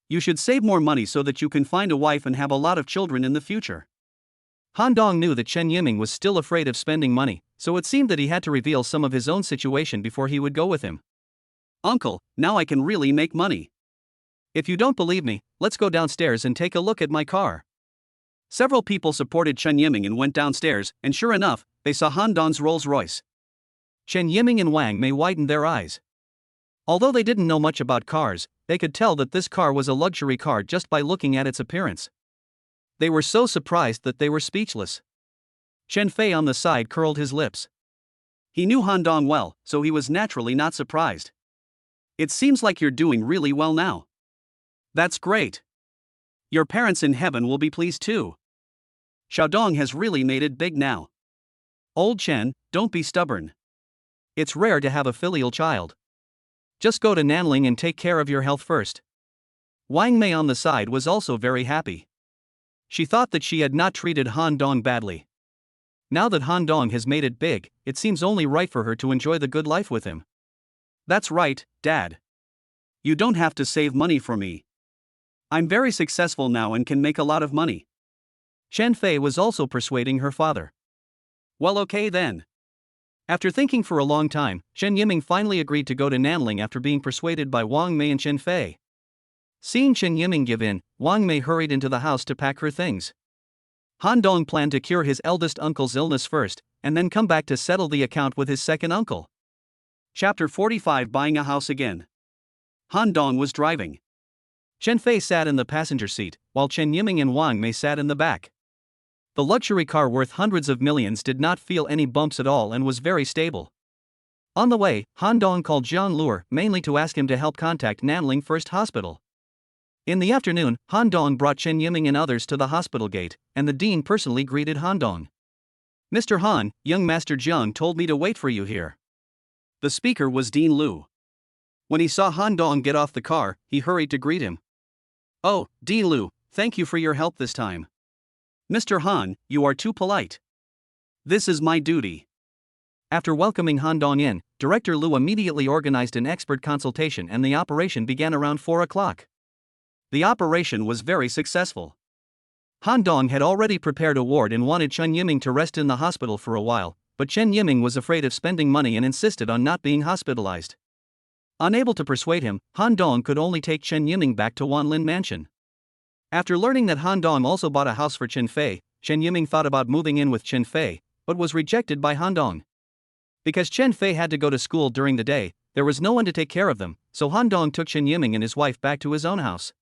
You should save more money so that you can find a wife and have a lot of children in the future. Han Dong knew that Chen Yiming was still afraid of spending money, so it seemed that he had to reveal some of his own situation before he would go with him. Uncle, now I can really make money. If you don't believe me, let's go downstairs and take a look at my car. Several people supported Chen Yiming and went downstairs, and sure enough, they saw Han Dong's Rolls-Royce. Chen Yiming and Wang Mei widened their eyes. Although they didn't know much about cars, they could tell that this car was a luxury car just by looking at its appearance. They were so surprised that they were speechless. Chen Fei on the side curled his lips. He knew Han Dong well, so he was naturally not surprised. It seems like you're doing really well now. That's great. Your parents in heaven will be pleased too. Xiaodong has really made it big now. Old Chen, don't be stubborn. It's rare to have a filial child. Just go to Nanling and take care of your health first. Wang Mei on the side was also very happy. She thought that she had not treated Han Dong badly. Now that Han Dong has made it big, it seems only right for her to enjoy the good life with him. That's right, Dad. You don't have to save money for me. I'm very successful now and can make a lot of money. Chen Fei was also persuading her father. Well, okay then. After thinking for a long time, Chen Yiming finally agreed to go to Nanling after being persuaded by Wang Mei and Chen Fei. Seeing Chen Yiming give in, Wang Mei hurried into the house to pack her things. Han Dong planned to cure his eldest uncle's illness first, and then come back to settle the account with his second uncle. Chapter 45: Buying a house again. Han Dong was driving. Chen Fei sat in the passenger seat, while Chen Yiming and Wang Mei sat in the back. The luxury car worth hundreds of millions did not feel any bumps at all and was very stable. On the way, Han Dong called Jiang Luer mainly to ask him to help contact Nanling First Hospital. In the afternoon, Han Dong brought Chen Yiming and others to the hospital gate, and the dean personally greeted Han Dong. "Mr. Han, young Master Jiang told me to wait for you here." The speaker was Dean Lu. When he saw Han Dong get off the car, he hurried to greet him. "Oh, Dean Lu, thank you for your help this time. Mr. Han, you are too polite. This is my duty." After welcoming Han Dong in, Director Lu immediately organized an expert consultation and the operation began around 4 o'clock. The operation was very successful. Han Dong had already prepared a ward and wanted Chen Yiming to rest in the hospital for a while, but Chen Yiming was afraid of spending money and insisted on not being hospitalized. Unable to persuade him, Han Dong could only take Chen Yiming back to Wanlin Mansion. After learning that Han Dong also bought a house for Chen Fei, Chen Yiming thought about moving in with Chen Fei, but was rejected by Han Dong. Because Chen Fei had to go to school during the day, there was no one to take care of them, so Han Dong took Chen Yiming and his wife back to his own house.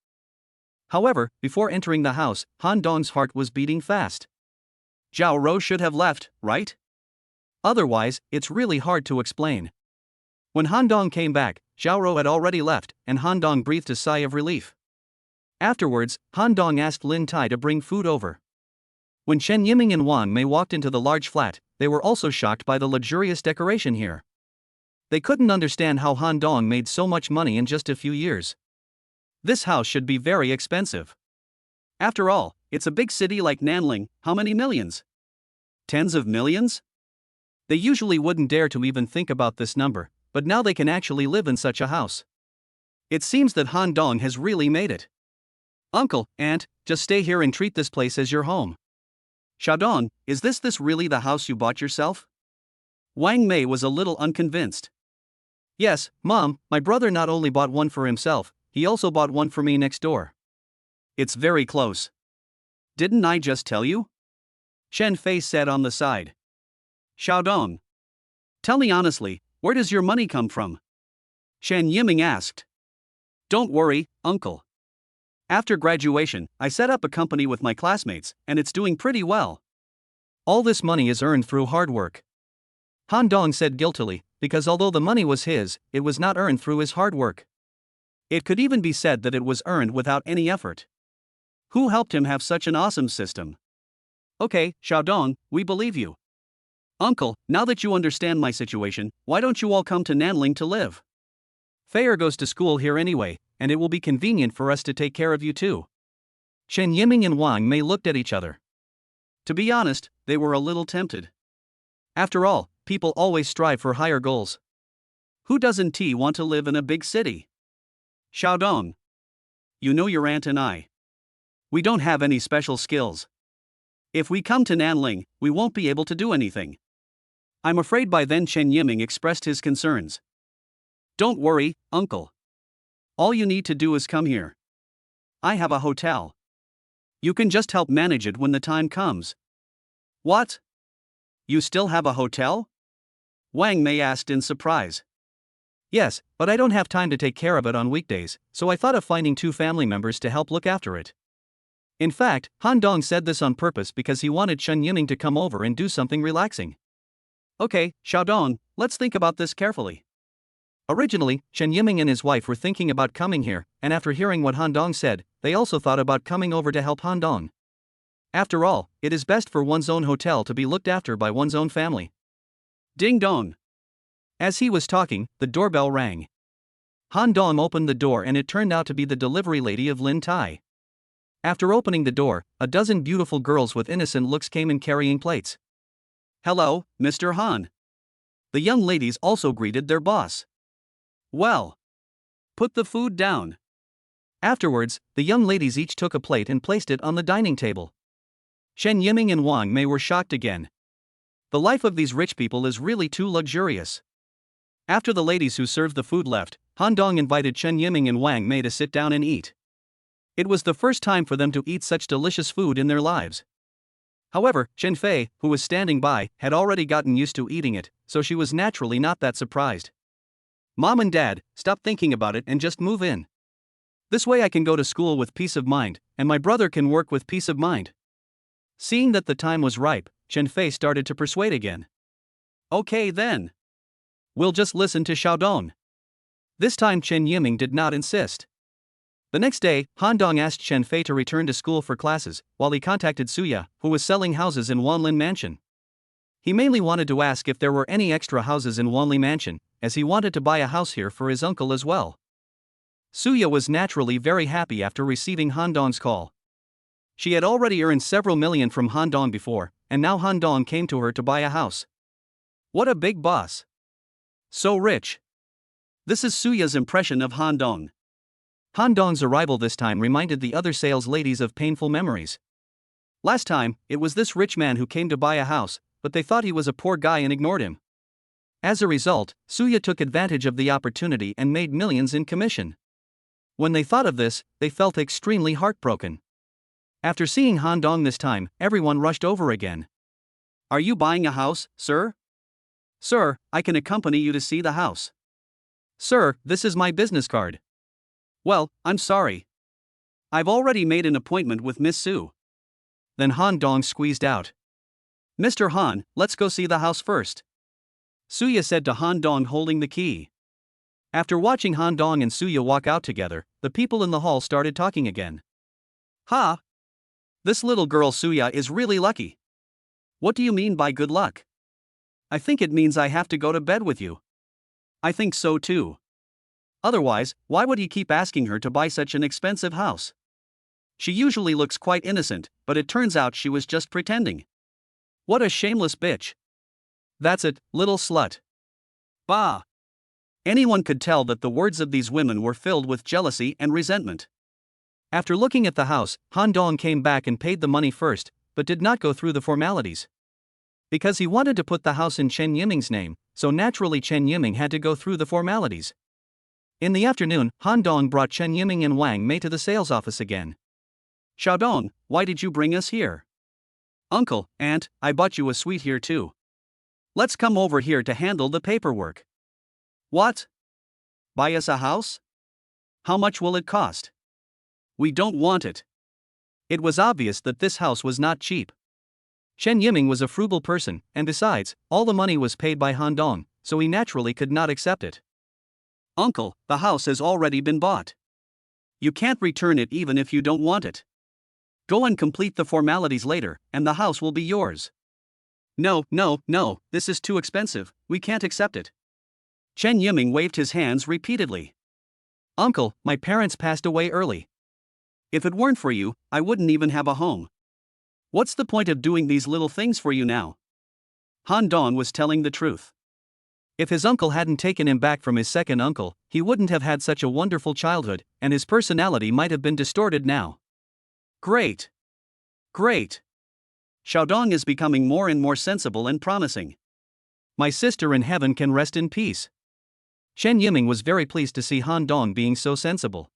However, before entering the house, Han Dong's heart was beating fast. Zhao Rou should have left, right? Otherwise, it's really hard to explain. When Han Dong came back, Zhao Rou had already left, and Han Dong breathed a sigh of relief. Afterwards, Han Dong asked Lin Tai to bring food over. When Chen Yiming and Wang Mei walked into the large flat, they were also shocked by the luxurious decoration here. They couldn't understand how Han Dong made so much money in just a few years. This house should be very expensive. After all, it's a big city like Nanling. How many millions? Tens of millions? They usually wouldn't dare to even think about this number, but now they can actually live in such a house. It seems that Han Dong has really made it. Uncle, aunt, just stay here and treat this place as your home. Xiaodong, is this really the house you bought yourself? Wang Mei was a little unconvinced. Yes, Mom, my brother not only bought one for himself, he also bought one for me next door. It's very close. Didn't I just tell you? Chen Fei said on the side. Xiaodong, tell me honestly, where does your money come from? Chen Yiming asked. Don't worry, uncle. After graduation, I set up a company with my classmates, and it's doing pretty well. All this money is earned through hard work. Han Dong said guiltily, because although the money was his, it was not earned through his hard work. It could even be said that it was earned without any effort. Who helped him have such an awesome system? Okay, Xiaodong, we believe you. Uncle, now that you understand my situation, why don't you all come to Nanling to live? Feier goes to school here anyway, and it will be convenient for us to take care of you too. Chen Yiming and Wang Mei looked at each other. To be honest, they were a little tempted. After all, people always strive for higher goals. Who doesn't want to live in a big city? Xiaodong. You know your aunt and I. We don't have any special skills. If we come to Nanling, we won't be able to do anything. I'm afraid by then Chen Yiming expressed his concerns. Don't worry, uncle. All you need to do is come here. I have a hotel. You can just help manage it when the time comes. What? You still have a hotel? Wang Mei asked in surprise. Yes, but I don't have time to take care of it on weekdays, so I thought of finding 2 family members to help look after it. In fact, Han Dong said this on purpose because he wanted Chen Yiming to come over and do something relaxing. Okay, Xiaodong, let's think about this carefully. Originally, Chen Yiming and his wife were thinking about coming here, and after hearing what Han Dong said, they also thought about coming over to help Han Dong. After all, it is best for one's own hotel to be looked after by one's own family. Ding dong. As he was talking, the doorbell rang. Han Dong opened the door and it turned out to be the delivery lady of Lin Tai. After opening the door, a dozen beautiful girls with innocent looks came in carrying plates. Hello, Mr. Han. The young ladies also greeted their boss. Well, put the food down. Afterwards, the young ladies each took a plate and placed it on the dining table. Chen Yiming and Wang Mei were shocked again. The life of these rich people is really too luxurious. After the ladies who served the food left, Han Dong invited Chen Yiming and Wang Mei to sit down and eat. It was the first time for them to eat such delicious food in their lives. However, Chen Fei, who was standing by, had already gotten used to eating it, so she was naturally not that surprised. Mom and Dad, stop thinking about it and just move in. This way I can go to school with peace of mind, and my brother can work with peace of mind. Seeing that the time was ripe, Chen Fei started to persuade again. Okay then. We'll just listen to Xiaodong. This time Chen Yiming did not insist. The next day, Han Dong asked Chen Fei to return to school for classes, while he contacted Suya, who was selling houses in Wanlin Mansion. He mainly wanted to ask if there were any extra houses in Wanli Mansion, as he wanted to buy a house here for his uncle as well. Suya was naturally very happy after receiving Han Dong's call. She had already earned several million from Han Dong before, and now Han Dong came to her to buy a house. What a big boss. So rich. This is Suya's impression of Han Dong. Han Dong's arrival this time reminded the other sales ladies of painful memories. Last time, it was this rich man who came to buy a house, but they thought he was a poor guy and ignored him. As a result, Suya took advantage of the opportunity and made millions in commission. When they thought of this, they felt extremely heartbroken. After seeing Han Dong this time, everyone rushed over again. Are you buying a house, sir? Sir, I can accompany you to see the house. Sir, this is my business card. Well, I'm sorry. I've already made an appointment with Miss Su. Then Han Dong squeezed out. Mr. Han, let's go see the house first. Suya said to Han Dong holding the key. After watching Han Dong and Suya walk out together, the people in the hall started talking again. Ha! This little girl Suya is really lucky. What do you mean by good luck? I think it means I have to go to bed with you. I think so too. Otherwise, why would he keep asking her to buy such an expensive house? She usually looks quite innocent, but it turns out she was just pretending. What a shameless bitch. That's it, little slut. Bah! Anyone could tell that the words of these women were filled with jealousy and resentment. After looking at the house, Han Dong came back and paid the money first, but did not go through the formalities. Because he wanted to put the house in Chen Yiming's name, so naturally Chen Yiming had to go through the formalities. In the afternoon, Han Dong brought Chen Yiming and Wang Mei to the sales office again. Xiaodong, why did you bring us here? Uncle, aunt, I bought you a sweet here too. Let's come over here to handle the paperwork. What? Buy us a house? How much will it cost? We don't want it. It was obvious that this house was not cheap. Chen Yiming was a frugal person, and besides, all the money was paid by Han Dong, so he naturally could not accept it. Uncle, the house has already been bought. You can't return it even if you don't want it. Go and complete the formalities later, and the house will be yours. No, this is too expensive, we can't accept it. Chen Yiming waved his hands repeatedly. Uncle, my parents passed away early. If it weren't for you, I wouldn't even have a home. What's the point of doing these little things for you now? Han Dong was telling the truth. If his uncle hadn't taken him back from his second uncle, he wouldn't have had such a wonderful childhood, and his personality might have been distorted now. Great. Xiaodong is becoming more and more sensible and promising. My sister in heaven can rest in peace. Chen Yiming was very pleased to see Han Dong being so sensible.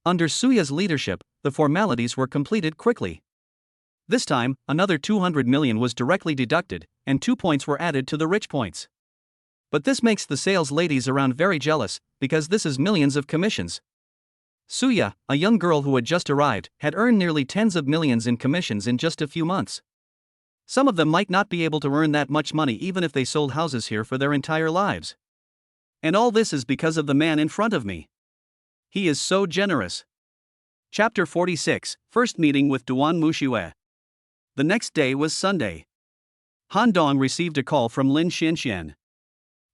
Under Suya's leadership, the formalities were completed quickly. This time, another 200 million was directly deducted, and 2 points were added to the rich points. But this makes the sales ladies around very jealous, because this is millions of commissions. Suya, a young girl who had just arrived, had earned nearly tens of millions in commissions in just a few months. Some of them might not be able to earn that much money even if they sold houses here for their entire lives. And all this is because of the man in front of me. He is so generous. Chapter 46, First Meeting with Duan Muxue. The next day was Sunday. Han Dong received a call from Lin Xianxian.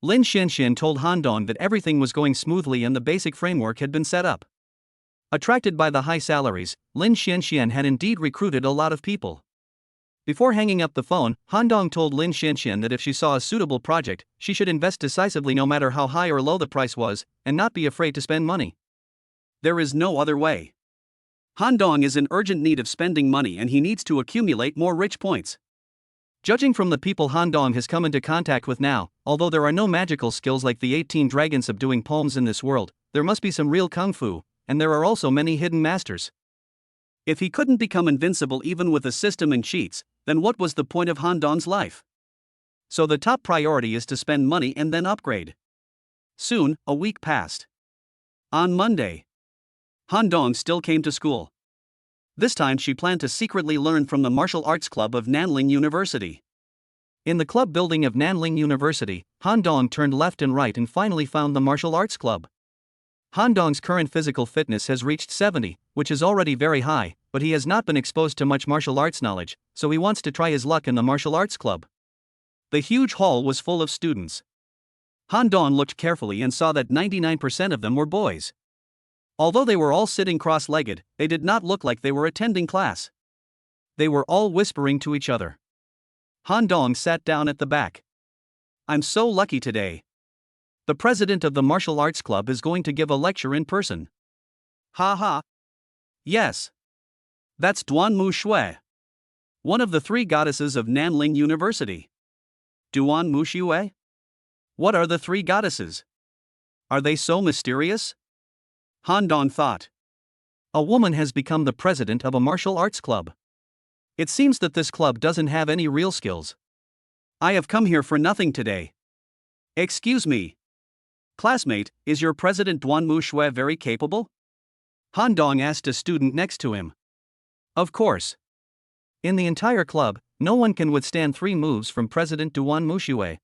Lin Xianxian told Han Dong that everything was going smoothly and the basic framework had been set up. Attracted by the high salaries, Lin Xianxian had indeed recruited a lot of people. Before hanging up the phone, Han Dong told Lin Xianxian that if she saw a suitable project, she should invest decisively no matter how high or low the price was, and not be afraid to spend money. There is no other way. Han Dong is in urgent need of spending money and he needs to accumulate more rich points. Judging from the people Han Dong has come into contact with now, although there are no magical skills like the 18 dragons subduing palms in this world, there must be some real kung fu, and there are also many hidden masters. If he couldn't become invincible even with a system and cheats, then what was the point of Han Dong's life? So the top priority is to spend money and then upgrade. Soon, a week passed. On Monday, Han Dong still came to school. This time she planned to secretly learn from the martial arts club of Nanling University. In the club building of Nanling University, Han Dong turned left and right and finally found the martial arts club. Han Dong's current physical fitness has reached 70, which is already very high, but he has not been exposed to much martial arts knowledge, so he wants to try his luck in the martial arts club. The huge hall was full of students. Han Dong looked carefully and saw that 99% of them were boys. Although they were all sitting cross-legged, they did not look like they were attending class. They were all whispering to each other. Han Dong sat down at the back. I'm so lucky today. The president of the martial arts club is going to give a lecture in person. Ha ha. Yes. That's Duan Muxue, one of the 3 goddesses of Nanling University. Duan Muxue? What are the 3 goddesses? Are they so mysterious? Han Dong thought. A woman has become the president of a martial arts club. It seems that this club doesn't have any real skills. I have come here for nothing today. Excuse me. Classmate, is your president Duan Muxue very capable? Han Dong asked a student next to him. Of course. In the entire club, no one can withstand 3 moves from President Duan Muxue.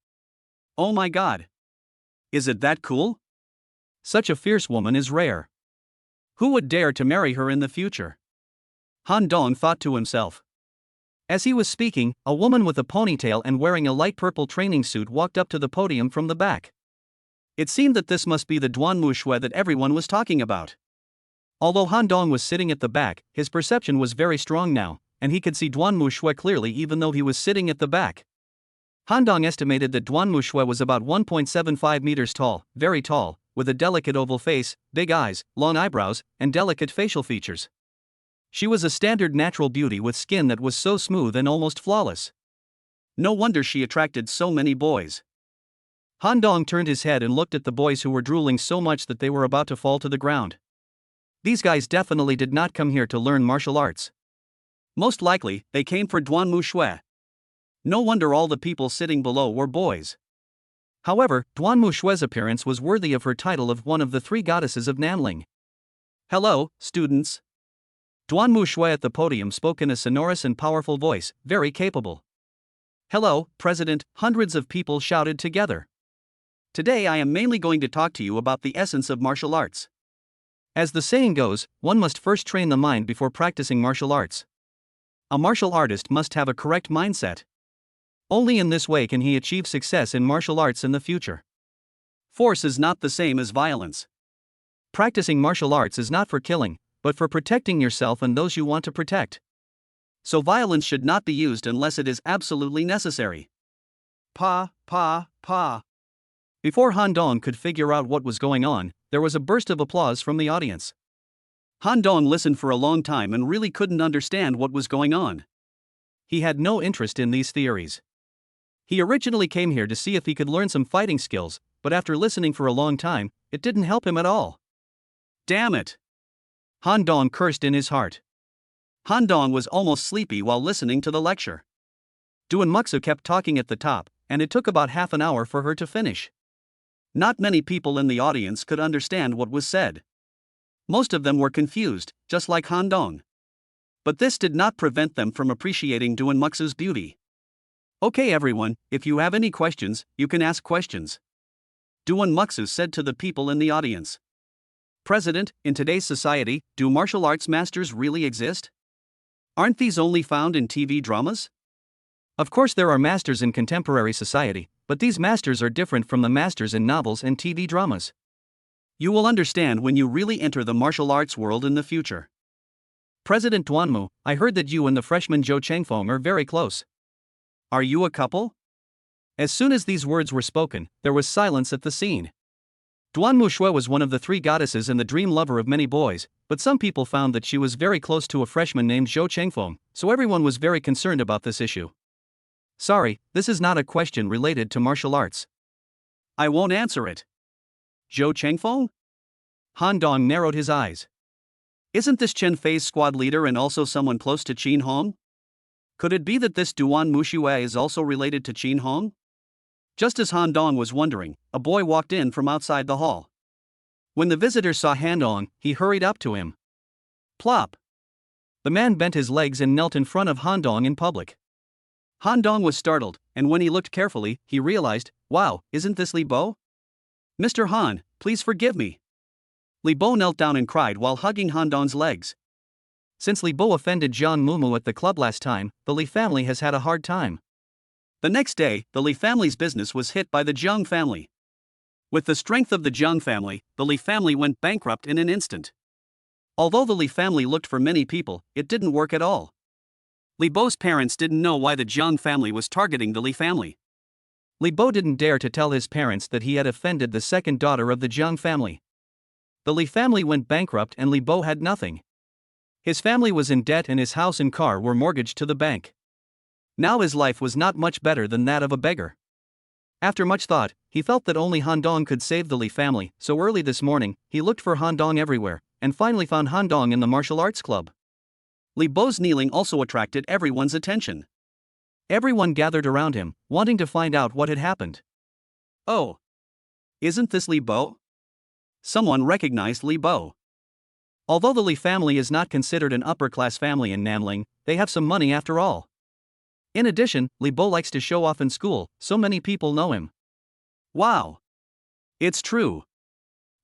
Oh my god. Is it that cool? Such a fierce woman is rare. Who would dare to marry her in the future? Han Dong thought to himself. As he was speaking, a woman with a ponytail and wearing a light purple training suit walked up to the podium from the back. It seemed that this must be the Duan Muxue that everyone was talking about. Although Han Dong was sitting at the back, his perception was very strong now, and he could see Duan Muxue clearly even though he was sitting at the back. Han Dong estimated that Duan Muxue was about 1.75 meters tall, very tall, with a delicate oval face, big eyes, long eyebrows, and delicate facial features. She was a standard natural beauty with skin that was so smooth and almost flawless. No wonder she attracted so many boys. Han Dong turned his head and looked at the boys who were drooling so much that they were about to fall to the ground. These guys definitely did not come here to learn martial arts. Most likely, they came for Duan Muxue. No wonder all the people sitting below were boys. However, Duan Muxue's appearance was worthy of her title of one of the 3 goddesses of Nanling. Hello, students. Duan Muxue at the podium spoke in a sonorous and powerful voice, very capable. Hello, President, hundreds of people shouted together. Today I am mainly going to talk to you about the essence of martial arts. As the saying goes, one must first train the mind before practicing martial arts. A martial artist must have a correct mindset. Only in this way can he achieve success in martial arts in the future. Force is not the same as violence. Practicing martial arts is not for killing, but for protecting yourself and those you want to protect. So violence should not be used unless it is absolutely necessary. Pa. Before Han Dong could figure out what was going on, there was a burst of applause from the audience. Han Dong listened for a long time and really couldn't understand what was going on. He had no interest in these theories. He originally came here to see if he could learn some fighting skills, but after listening for a long time, it didn't help him at all. Damn it! Han Dong cursed in his heart. Han Dong was almost sleepy while listening to the lecture. Duan Muxu kept talking at the top, and it took about half an hour for her to finish. Not many people in the audience could understand what was said. Most of them were confused, just like Han Dong. But this did not prevent them from appreciating Duan Muxu's beauty. Okay everyone, if you have any questions, you can ask questions. Duan Muxu said to the people in the audience. President, in today's society, do martial arts masters really exist? Aren't these only found in TV dramas? Of course there are masters in contemporary society, but these masters are different from the masters in novels and TV dramas. You will understand when you really enter the martial arts world in the future. President Duanmu, I heard that you and the freshman Zhou Chengfeng are very close. Are you a couple? As soon as these words were spoken, there was silence at the scene. Duanmu Shui was one of the three goddesses and the dream lover of many boys, but some people found that she was very close to a freshman named Zhou Chengfeng, so everyone was very concerned about this issue. Sorry, this is not a question related to martial arts. I won't answer it. Zhou Chengfeng? Han Dong narrowed his eyes. Isn't this Chen Fei's squad leader and also someone close to Qin Hong? Could it be that this Duan Muxue is also related to Qin Hong? Just as Han Dong was wondering, a boy walked in from outside the hall. When the visitor saw Han Dong, he hurried up to him. Plop! The man bent his legs and knelt in front of Han Dong in public. Han Dong was startled, and when he looked carefully, he realized, wow, isn't this Li Bo? Mr. Han, please forgive me. Li Bo knelt down and cried while hugging Han Dong's legs. Since Li Bo offended Jiang Mumu at the club last time, the Li family has had a hard time. The next day, the Li family's business was hit by the Jiang family. With the strength of the Jiang family, the Li family went bankrupt in an instant. Although the Li family looked for many people, it didn't work at all. Li Bo's parents didn't know why the Jiang family was targeting the Li family. Li Bo didn't dare to tell his parents that he had offended the second daughter of the Jiang family. The Li family went bankrupt and Li Bo had nothing. His family was in debt and his house and car were mortgaged to the bank. Now his life was not much better than that of a beggar. After much thought, he felt that only Han Dong could save the Li family, so early this morning, he looked for Han Dong everywhere, and finally found Han Dong in the martial arts club. Li Bo's kneeling also attracted everyone's attention. Everyone gathered around him, wanting to find out what had happened. Oh! Isn't this Li Bo? Someone recognized Li Bo. Although the Li family is not considered an upper-class family in Nanling, they have some money after all. In addition, Li Bo likes to show off in school, so many people know him. Wow! It's true.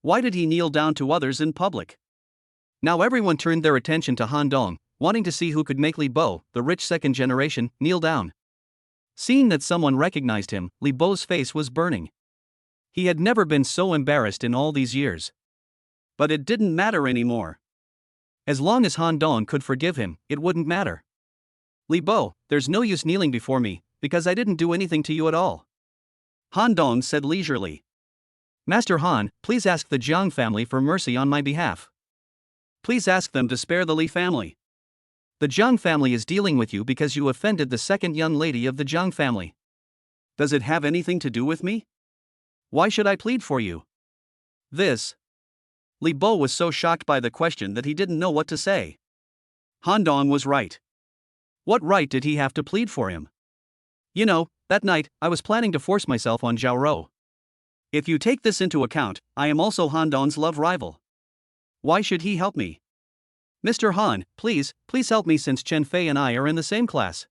Why did he kneel down to others in public? Now everyone turned their attention to Han Dong, wanting to see who could make Li Bo, the rich second generation, kneel down. Seeing that someone recognized him, Li Bo's face was burning. He had never been so embarrassed in all these years. But it didn't matter anymore. As long as Han Dong could forgive him, it wouldn't matter. Li Bo, there's no use kneeling before me, because I didn't do anything to you at all. Han Dong said leisurely. Master Han, please ask the Jiang family for mercy on my behalf. Please ask them to spare the Li family. The Jiang family is dealing with you because you offended the second young lady of the Jiang family. Does it have anything to do with me? Why should I plead for you? This. Li Bo was so shocked by the question that he didn't know what to say. Han Dong was right. What right did he have to plead for him? You know, that night, I was planning to force myself on Zhao Rou. If you take this into account, I am also Han Dong's love rival. Why should he help me? Mr. Han, please help me since Chen Fei and I are in the same class.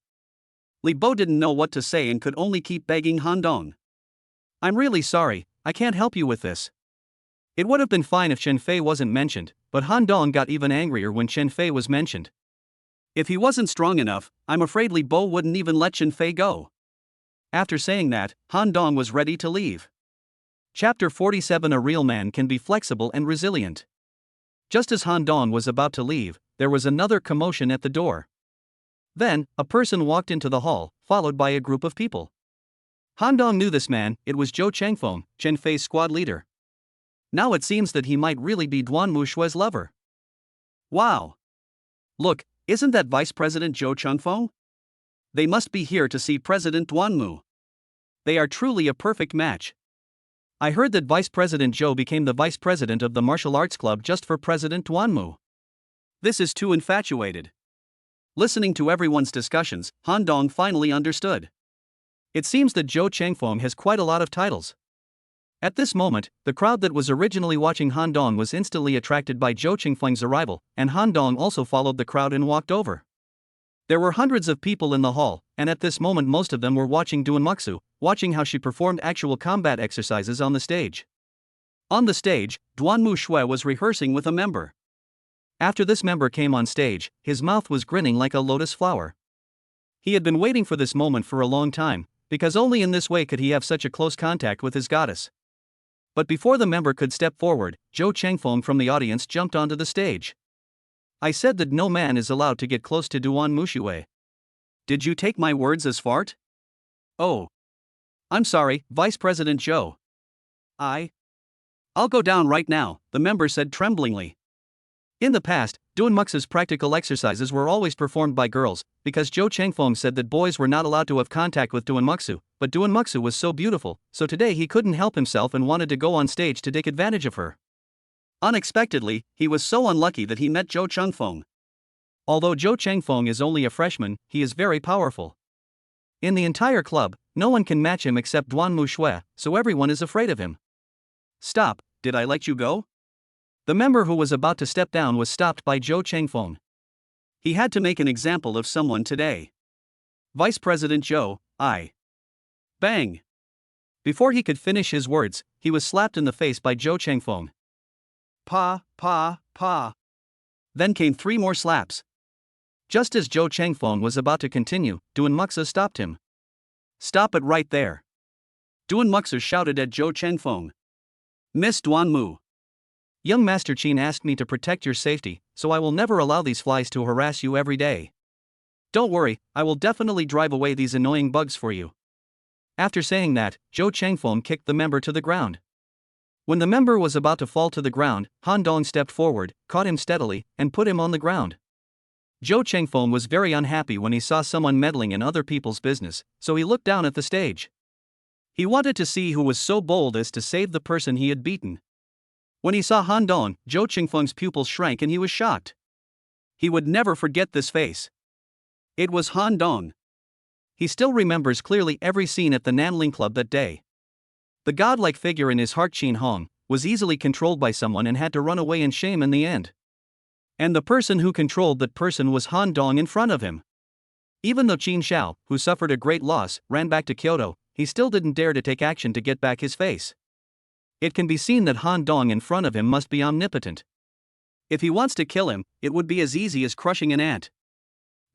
Li Bo didn't know what to say and could only keep begging Han Dong. I'm really sorry, I can't help you with this. It would have been fine if Chen Fei wasn't mentioned, but Han Dong got even angrier when Chen Fei was mentioned. If he wasn't strong enough, I'm afraid Li Bo wouldn't even let Chen Fei go. After saying that, Han Dong was ready to leave. Chapter 47. A real man can be flexible and resilient. Just as Han Dong was about to leave, there was another commotion at the door. Then, a person walked into the hall, followed by a group of people. Han Dong knew this man. It was Zhou Changfeng, Chen Fei's squad leader. Now it seems that he might really be Duan Mushue's lover. Wow! Look, isn't that Vice President Zhou Changfeng? They must be here to see President Duanmu. They are truly a perfect match. I heard that Vice President Zhou became the vice president of the martial arts club just for President Duanmu. This is too infatuated. Listening to everyone's discussions, Han Dong finally understood. It seems that Zhou Changfeng has quite a lot of titles. At this moment, the crowd that was originally watching Han Dong was instantly attracted by Zhou Changfeng's arrival, and Han Dong also followed the crowd and walked over. There were hundreds of people in the hall, and at this moment most of them were watching Duan Muxu, watching how she performed actual combat exercises on the stage. On the stage, Duan Mushue was rehearsing with a member. After this member came on stage, his mouth was grinning like a lotus flower. He had been waiting for this moment for a long time, because only in this way could he have such a close contact with his goddess. But before the member could step forward, Zhou Changfeng from the audience jumped onto the stage. I said that no man is allowed to get close to Duan Mushue. Did you take my words as fart? Oh. I'm sorry, Vice President Zhou. I'll go down right now, the member said tremblingly. In the past, Duan Muxu's practical exercises were always performed by girls, because Zhou Changfeng said that boys were not allowed to have contact with Duan Muxu, but Duan Muxu was so beautiful, so today he couldn't help himself and wanted to go on stage to take advantage of her. Unexpectedly, he was so unlucky that he met Zhou Changfeng. Although Zhou Changfeng is only a freshman, he is very powerful. In the entire club, no one can match him except Duan Mushue, so everyone is afraid of him. Stop, did I let you go? The member who was about to step down was stopped by Zhou Changfeng. He had to make an example of someone today. Vice President Zhou, Bang! Before he could finish his words, he was slapped in the face by Zhou Changfeng. Pa. Then came 3 more slaps. Just as Zhou Changfeng was about to continue, Duan Muxu stopped him. Stop it right there. Duan Muxu shouted at Zhou Changfeng. Miss Duanmu. Young Master Qin asked me to protect your safety, so I will never allow these flies to harass you every day. Don't worry, I will definitely drive away these annoying bugs for you. After saying that, Zhou Changfeng kicked the member to the ground. When the member was about to fall to the ground, Han Dong stepped forward, caught him steadily, and put him on the ground. Zhou Changfeng was very unhappy when he saw someone meddling in other people's business, so he looked down at the stage. He wanted to see who was so bold as to save the person he had beaten. When he saw Han Dong, Zhou Changfeng's pupils shrank and he was shocked. He would never forget this face. It was Han Dong. He still remembers clearly every scene at the Nanling Club that day. The godlike figure in his heart, Qin Hong, was easily controlled by someone and had to run away in shame in the end. And the person who controlled that person was Han Dong in front of him. Even though Qin Xiao, who suffered a great loss, ran back to Kyoto, he still didn't dare to take action to get back his face. It can be seen that Han Dong in front of him must be omnipotent. If he wants to kill him, it would be as easy as crushing an ant.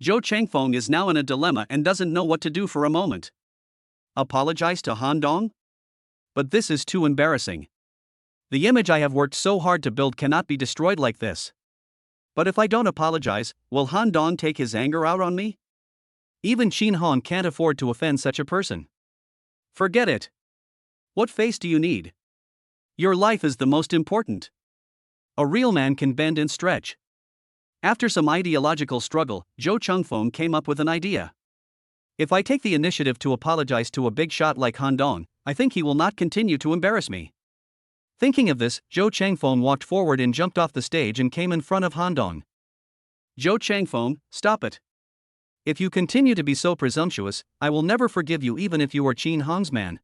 Zhou Changfeng is now in a dilemma and doesn't know what to do for a moment. Apologize to Han Dong? But this is too embarrassing. The image I have worked so hard to build cannot be destroyed like this. But if I don't apologize, will Han Dong take his anger out on me? Even Qin Hong can't afford to offend such a person. Forget it. What face do you need? Your life is the most important. A real man can bend and stretch. After some ideological struggle, Zhou Changfeng came up with an idea. If I take the initiative to apologize to a big shot like Han Dong, I think he will not continue to embarrass me. Thinking of this, Zhou Changfeng walked forward and jumped off the stage and came in front of Han Dong. Zhou Changfeng, stop it. If you continue to be so presumptuous, I will never forgive you even if you are Qin Hong's man.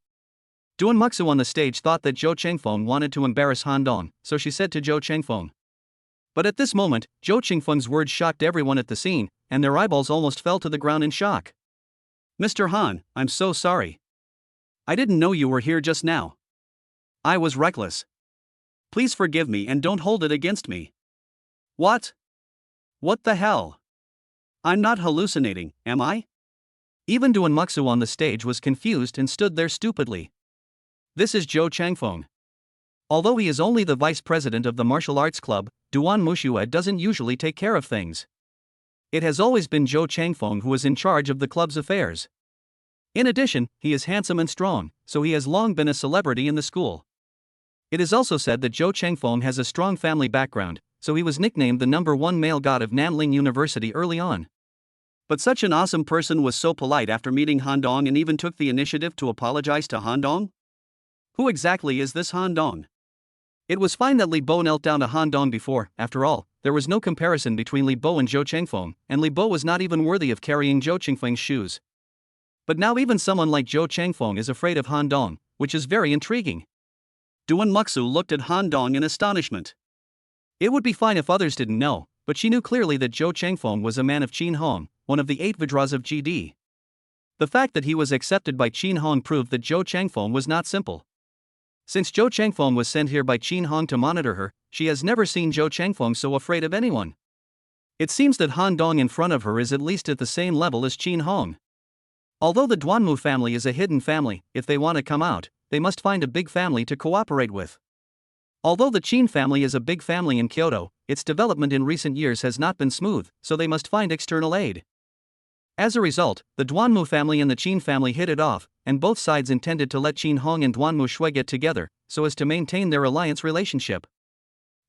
Duan Muxu on the stage thought that Zhou Changfeng wanted to embarrass Han Dong, so she said to Zhou Changfeng. But at this moment, Zhou Changfeng's words shocked everyone at the scene, and their eyeballs almost fell to the ground in shock. Mr. Han, I'm so sorry. I didn't know you were here just now. I was reckless. Please forgive me and don't hold it against me. What? What the hell? I'm not hallucinating, am I? Even Duanmuxu on the stage was confused and stood there stupidly. This is Zhou Changfeng. Although he is only the vice president of the martial arts club, Duan Muxue doesn't usually take care of things. It has always been Zhou Changfeng who is in charge of the club's affairs. In addition, he is handsome and strong, so he has long been a celebrity in the school. It is also said that Zhou Changfeng has a strong family background, so he was nicknamed the #1 male god of Nanling University early on. But such an awesome person was so polite after meeting Han Dong and even took the initiative to apologize to Han Dong? Who exactly is this Han Dong? It was fine that Li Bo knelt down to Han Dong before. After all, there was no comparison between Li Bo and Zhou Changfeng, and Li Bo was not even worthy of carrying Zhou Changfeng's shoes. But now even someone like Zhou Changfeng is afraid of Han Dong, which is very intriguing. Duan Muxu looked at Han Dong in astonishment. It would be fine if others didn't know, but she knew clearly that Zhou Changfeng was a man of Qin Hong, one of the 8 Vidras of GD. The fact that he was accepted by Qin Hong proved that Zhou Changfeng was not simple. Since Zhou Changfeng was sent here by Qin Hong to monitor her, she has never seen Zhou Changfeng so afraid of anyone. It seems that Han Dong in front of her is at least at the same level as Qin Hong. Although the Duanmu family is a hidden family, if they want to come out, they must find a big family to cooperate with. Although the Qin family is a big family in Kyoto, its development in recent years has not been smooth, so they must find external aid. As a result, the Duanmu family and the Qin family hit it off, and both sides intended to let Qin Hong and Duanmu Shui get together, so as to maintain their alliance relationship.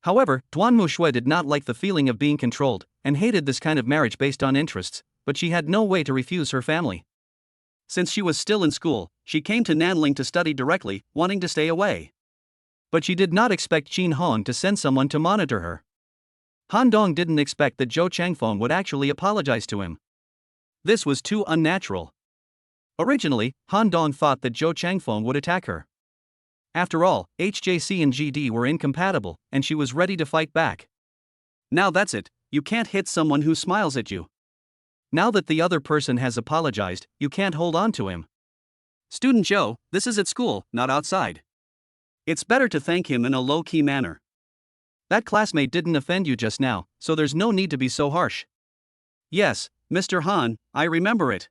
However, Duanmu Shui did not like the feeling of being controlled, and hated this kind of marriage based on interests, but she had no way to refuse her family. Since she was still in school, she came to Nanling to study directly, wanting to stay away. But she did not expect Qin Hong to send someone to monitor her. Han Dong didn't expect that Zhou Changfeng would actually apologize to him. This was too unnatural. Originally, Han Dong thought that Zhou Changfeng would attack her. After all, HJC and GD were incompatible, and she was ready to fight back. Now that's it, you can't hit someone who smiles at you. Now that the other person has apologized, you can't hold on to him. Student Zhou, this is at school, not outside. It's better to thank him in a low-key manner. That classmate didn't offend you just now, so there's no need to be so harsh. Yes, Mr. Han, I remember it.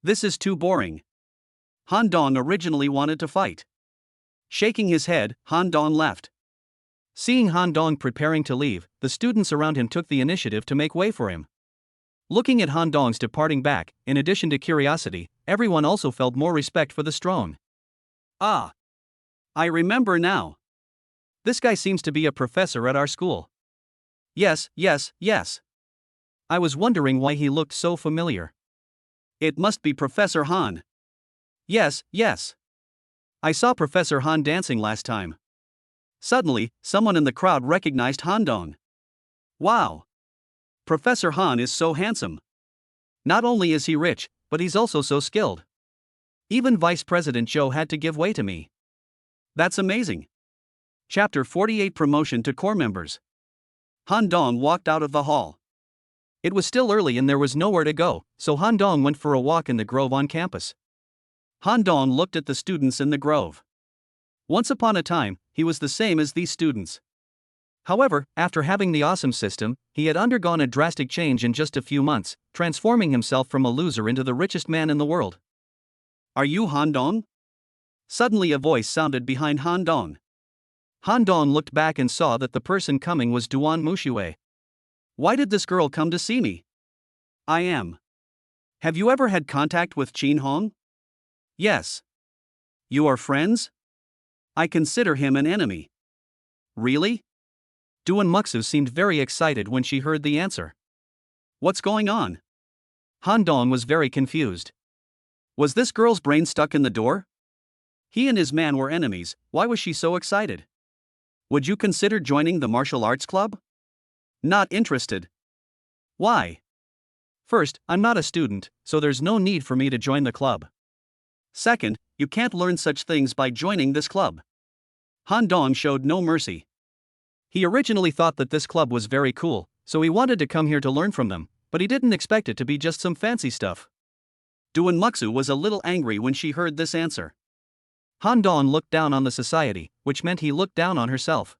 This is too boring. Han Dong originally wanted to fight. Shaking his head, Han Dong left. Seeing Han Dong preparing to leave, the students around him took the initiative to make way for him. Looking at Han Dong's departing back, in addition to curiosity, everyone also felt more respect for the strong. Ah! I remember now. This guy seems to be a professor at our school. Yes. I was wondering why he looked so familiar. It must be Professor Han. Yes. I saw Professor Han dancing last time. Suddenly, someone in the crowd recognized Han Dong. Wow! Professor Han is so handsome. Not only is he rich, but he's also so skilled. Even Vice President Zhou had to give way to me. That's amazing. Chapter 48 Promotion to Corps Members. Han Dong walked out of the hall. It was still early and there was nowhere to go, so Han Dong went for a walk in the grove on campus. Han Dong looked at the students in the grove. Once upon a time, he was the same as these students. However, after having the awesome system, he had undergone a drastic change in just a few months, transforming himself from a loser into the richest man in the world. Are you Han Dong? Suddenly a voice sounded behind Han Dong. Han Dong looked back and saw that the person coming was Duan Muxue. Why did this girl come to see me? I am. Have you ever had contact with Qin Hong? Yes. You are friends? I consider him an enemy. Really? Duan Muxu seemed very excited when she heard the answer. What's going on? Han Dong was very confused. Was this girl's brain stuck in the door? He and his man were enemies, why was she so excited? Would you consider joining the martial arts club? Not interested. Why? First, I'm not a student, so there's no need for me to join the club. Second, you can't learn such things by joining this club. Han Dong showed no mercy. He originally thought that this club was very cool, so he wanted to come here to learn from them, but he didn't expect it to be just some fancy stuff. Duan Muxu was a little angry when she heard this answer. Han Dong looked down on the society, which meant he looked down on herself.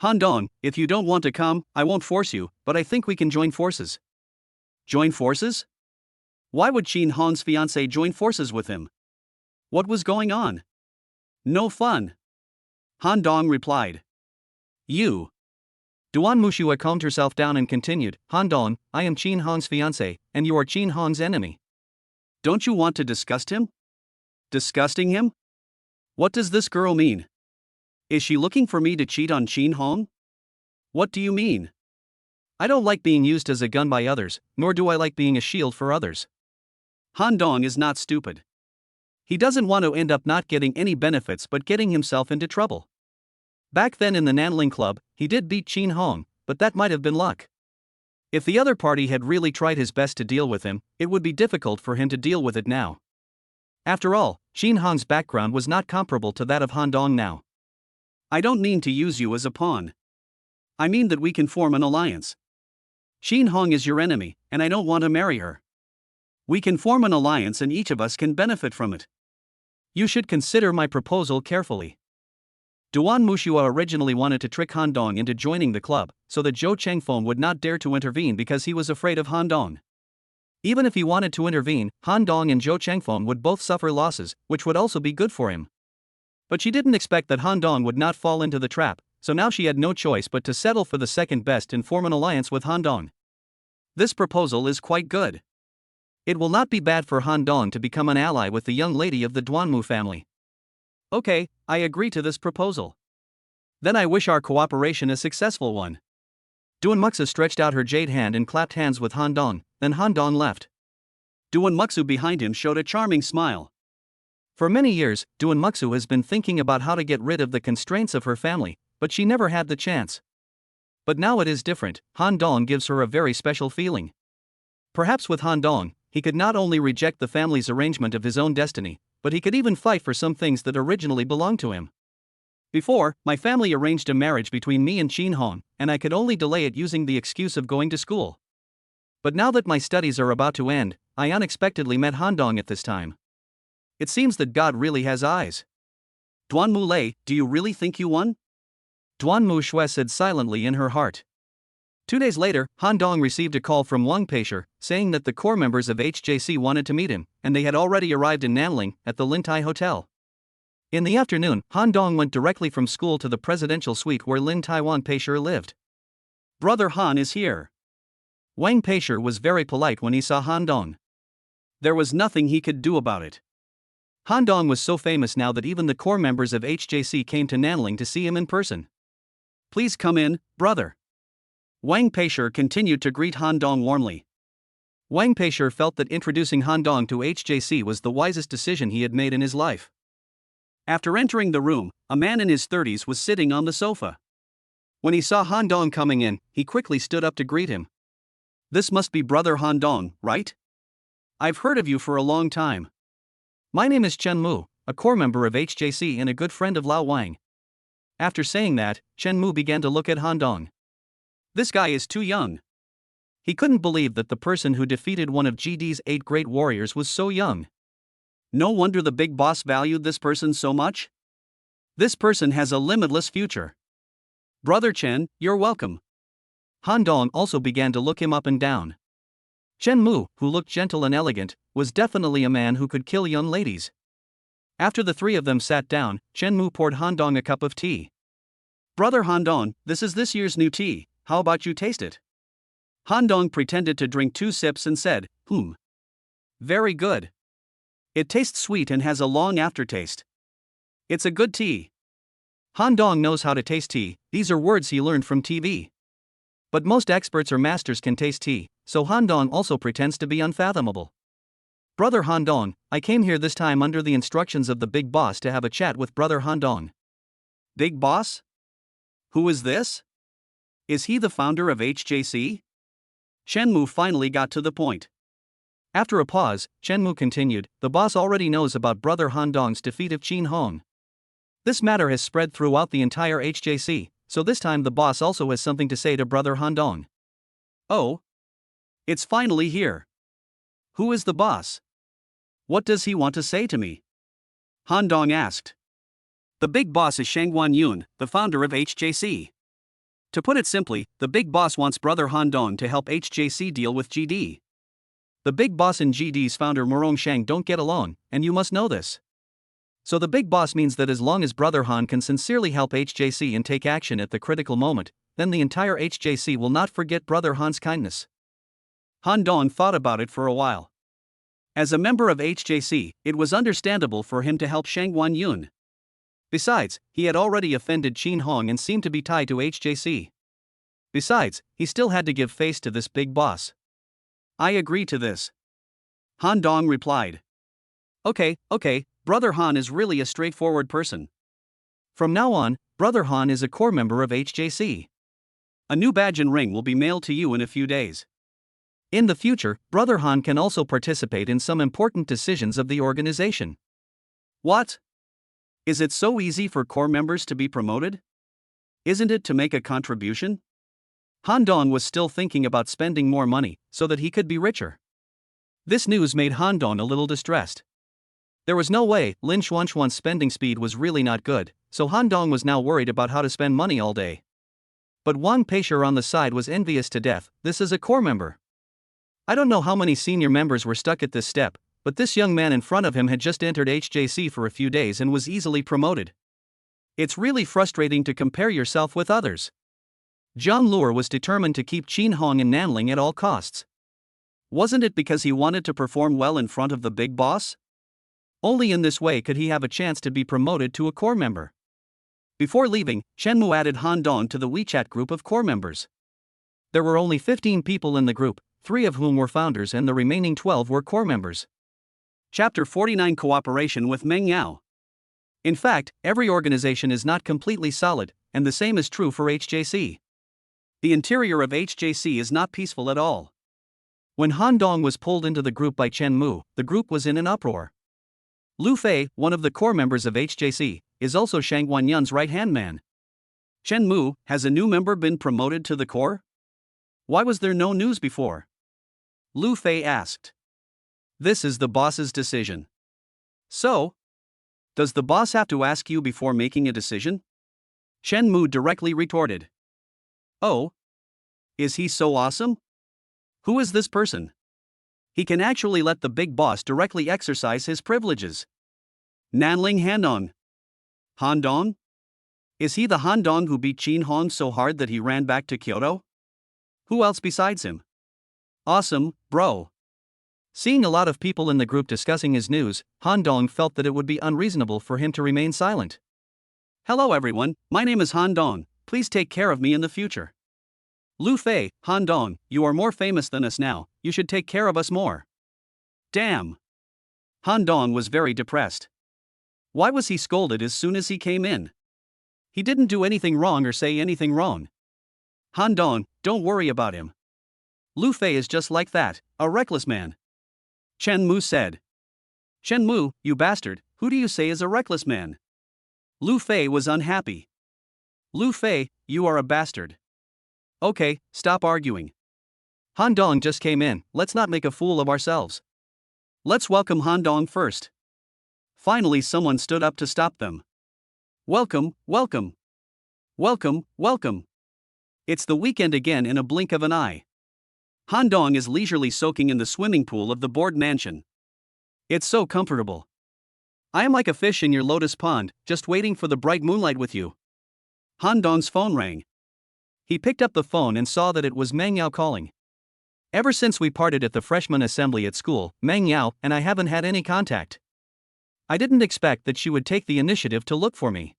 Han Dong, if you don't want to come, I won't force you, but I think we can join forces. Join forces? Why would Chin Hong's fiancée join forces with him? What was going on? No fun. Han Dong replied. You. Duan Mushua calmed herself down and continued, Han Dong, I am Chin Hong's fiancé, and you are Chin Hong's enemy. Don't you want to disgust him? Disgusting him? What does this girl mean? Is she looking for me to cheat on Chin Hong? What do you mean? I don't like being used as a gun by others, nor do I like being a shield for others. Han Dong is not stupid. He doesn't want to end up not getting any benefits but getting himself into trouble. Back then in the Nanling Club, he did beat Chin Hong, but that might have been luck. If the other party had really tried his best to deal with him, it would be difficult for him to deal with it now. After all, Chin Hong's background was not comparable to that of Han Dong now. I don't mean to use you as a pawn. I mean that we can form an alliance. Chin Hong is your enemy, and I don't want to marry her. We can form an alliance and each of us can benefit from it. You should consider my proposal carefully. Duan Mushua originally wanted to trick Han Dong into joining the club, so that Zhou Chengfeng would not dare to intervene because he was afraid of Han Dong. Even if he wanted to intervene, Han Dong and Zhou Chengfeng would both suffer losses, which would also be good for him. But she didn't expect that Han Dong would not fall into the trap, so now she had no choice but to settle for the second best and form an alliance with Han Dong. This proposal is quite good. It will not be bad for Han Dong to become an ally with the young lady of the Duanmu family. Okay, I agree to this proposal. Then I wish our cooperation a successful one. Duan Muxu stretched out her jade hand and clapped hands with Han Dong, then Han Dong left. Duan Muxu behind him showed a charming smile. For many years, Duan Muxu has been thinking about how to get rid of the constraints of her family, but she never had the chance. But now it is different. Han Dong gives her a very special feeling. Perhaps with Han Dong, he could not only reject the family's arrangement of his own destiny, but he could even fight for some things that originally belonged to him. Before, my family arranged a marriage between me and Chin Hong, and I could only delay it using the excuse of going to school. But now that my studies are about to end, I unexpectedly met Han Dong at this time. It seems that God really has eyes. Duan Mulei, do you really think you won? Duan Mushua said silently in her heart. 2 days later, Han Dong received a call from Wang Peishi, saying that the core members of HJC wanted to meet him, and they had already arrived in Nanling, at the Lintai Hotel. In the afternoon, Han Dong went directly from school to the presidential suite where Lin Taiwan Peishi lived. Brother Han is here. Wang Peishi was very polite when he saw Han Dong. There was nothing he could do about it. Han Dong was so famous now that even the core members of HJC came to Nanling to see him in person. Please come in, brother. Wang Peishi continued to greet Han Dong warmly. Wang Peishi felt that introducing Han Dong to HJC was the wisest decision he had made in his life. After entering the room, a man in his 30s was sitting on the sofa. When he saw Han Dong coming in, he quickly stood up to greet him. This must be brother Han Dong, right? I've heard of you for a long time. My name is Chen Mu, a core member of HJC and a good friend of Lao Wang. After saying that, Chen Mu began to look at Han Dong. This guy is too young. He couldn't believe that the person who defeated one of GD's 8 great warriors was so young. No wonder the big boss valued this person so much. This person has a limitless future. Brother Chen, you're welcome. Han Dong also began to look him up and down. Chen Mu, who looked gentle and elegant, was definitely a man who could kill young ladies. After the three of them sat down, Chen Mu poured Han Dong a cup of tea. Brother Han Dong, this is this year's new tea, how about you taste it? Han Dong pretended to drink 2 sips and said, Very good. It tastes sweet and has a long aftertaste. It's a good tea. Han Dong knows how to taste tea, these are words he learned from TV. But most experts or masters can taste tea, so Han Dong also pretends to be unfathomable. Brother Han Dong, I came here this time under the instructions of the big boss to have a chat with brother Han Dong. Big boss? Who is this? Is he the founder of HJC? Chen Mu finally got to the point. After a pause, Chen Mu continued, the boss already knows about brother Han Dong's defeat of Chin Hong. This matter has spread throughout the entire HJC, so this time the boss also has something to say to brother Han Dong. Oh? It's finally here. Who is the boss? What does he want to say to me? Han Dong asked. The big boss is Shang Yun, the founder of HJC. To put it simply, the big boss wants brother Han Dong to help HJC deal with GD. The big boss and GD's founder Morong Shang don't get along, and you must know this. So the big boss means that as long as brother Han can sincerely help HJC and take action at the critical moment, then the entire HJC will not forget brother Han's kindness. Han Dong thought about it for a while. As a member of HJC, it was understandable for him to help Shang Yun. Besides, he had already offended Qin Hong and seemed to be tied to HJC. Besides, he still had to give face to this big boss. I agree to this. Han Dong replied. Okay, brother Han is really a straightforward person. From now on, brother Han is a core member of HJC. A new badge and ring will be mailed to you in a few days. In the future, brother Han can also participate in some important decisions of the organization. What? Is it so easy for core members to be promoted? Isn't it to make a contribution? Han Dong was still thinking about spending more money, so that he could be richer. This news made Han Dong a little distressed. There was no way Lin Xuanxuan's spending speed was really not good, so Han Dong was now worried about how to spend money all day. But Wang Peishi on the side was envious to death. This is a core member. I don't know how many senior members were stuck at this step, but this young man in front of him had just entered HJC for a few days and was easily promoted. It's really frustrating to compare yourself with others. Zhang Luo was determined to keep Qin Hong in Nanling at all costs. Wasn't it because he wanted to perform well in front of the big boss? Only in this way could he have a chance to be promoted to a core member. Before leaving, Chen Mu added Han Dong to the WeChat group of core members. There were only 15 people in the group, 3 of whom were founders and the remaining 12 were core members. Chapter 49 Cooperation with Meng Yao. In fact, every organization is not completely solid, and the same is true for HJC. The interior of HJC is not peaceful at all. When Han Dong was pulled into the group by Chen Mu, the group was in an uproar. Lu Fei, one of the core members of HJC, is also Shang Yun's right-hand man. Chen Mu, has a new member been promoted to the core? Why was there no news before? Lu Fei asked. This is the boss's decision. So? Does the boss have to ask you before making a decision? Chen Mu directly retorted. Oh? Is he so awesome? Who is this person? He can actually let the big boss directly exercise his privileges. Nanling Handong. Han Dong? Is he the Han Dong who beat Qin Hong so hard that he ran back to Kyoto? Who else besides him? Awesome, bro. Seeing a lot of people in the group discussing his news, Han Dong felt that it would be unreasonable for him to remain silent. Hello everyone, my name is Han Dong, please take care of me in the future. Lu Fei, Han Dong, you are more famous than us now, you should take care of us more. Damn. Han Dong was very depressed. Why was he scolded as soon as he came in? He didn't do anything wrong or say anything wrong. Han Dong, don't worry about him. Lu Fei is just like that, a reckless man. Chen Mu said. Chen Mu, you bastard, who do you say is a reckless man? Lu Fei was unhappy. Lu Fei, you are a bastard. Okay, stop arguing. Han Dong just came in, let's not make a fool of ourselves. Let's welcome Han Dong first. Finally someone stood up to stop them. Welcome, welcome. Welcome, welcome. It's the weekend again in a blink of an eye. Han Dong is leisurely soaking in the swimming pool of the board mansion. It's so comfortable. I am like a fish in your lotus pond, just waiting for the bright moonlight with you. Han Dong's phone rang. He picked up the phone and saw that it was Meng Yao calling. Ever since we parted at the freshman assembly at school, Meng Yao and I haven't had any contact. I didn't expect that she would take the initiative to look for me.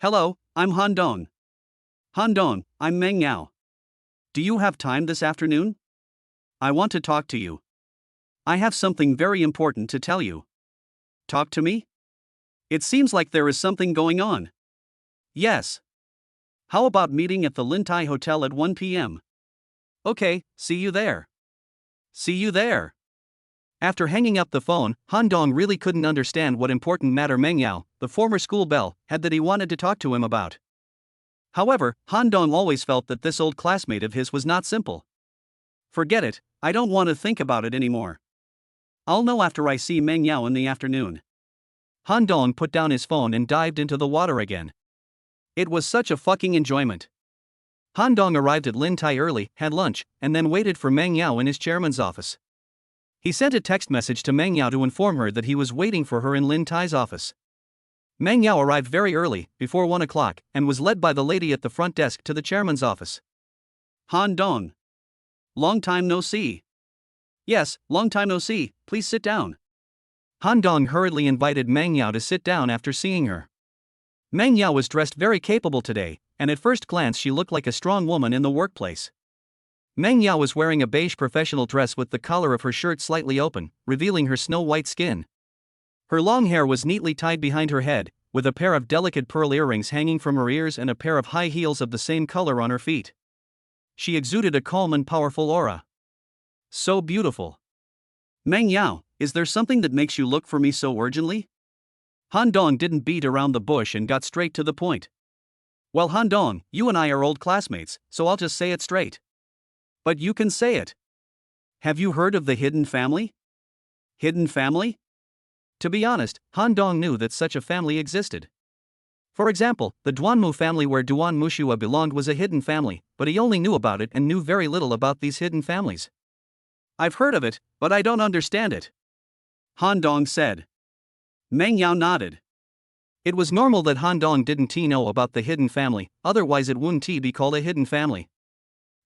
Hello, I'm Han Dong. Han Dong, I'm Meng Yao. Do you have time this afternoon? I want to talk to you. I have something very important to tell you. Talk to me? It seems like there is something going on. Yes. How about meeting at the Lintai Hotel at 1 p.m.? Okay, see you there. See you there. After hanging up the phone, Han Dong really couldn't understand what important matter Meng Yao, the former school belle, had that he wanted to talk to him about. However, Han Dong always felt that this old classmate of his was not simple. Forget it, I don't want to think about it anymore. I'll know after I see Meng Yao in the afternoon. Han Dong put down his phone and dived into the water again. It was such a fucking enjoyment. Han Dong arrived at Lin Tai early, had lunch, and then waited for Meng Yao in his chairman's office. He sent a text message to Meng Yao to inform her that he was waiting for her in Lin Tai's office. Meng Yao arrived very early, before 1 o'clock, and was led by the lady at the front desk to the chairman's office. Han Dong. Long time no see. Yes, long time no see, please sit down. Han Dong hurriedly invited Meng Yao to sit down after seeing her. Meng Yao was dressed very capable today, and at first glance she looked like a strong woman in the workplace. Meng Yao was wearing a beige professional dress with the collar of her shirt slightly open, revealing her snow-white skin. Her long hair was neatly tied behind her head, with a pair of delicate pearl earrings hanging from her ears and a pair of high heels of the same color on her feet. She exuded a calm and powerful aura. So beautiful. Meng Yao, is there something that makes you look for me so urgently? Han Dong didn't beat around the bush and got straight to the point. Well, Han Dong, you and I are old classmates, so I'll just say it straight. But you can say it. Have you heard of the hidden family? Hidden family? To be honest, Han Dong knew that such a family existed. For example, the Duanmu family where Duan Mushua belonged was a hidden family, but he only knew about it and knew very little about these hidden families. I've heard of it, but I don't understand it. Han Dong said. Meng Yao nodded. It was normal that Han Dong didn't know about the hidden family, otherwise it wouldn't be called a hidden family.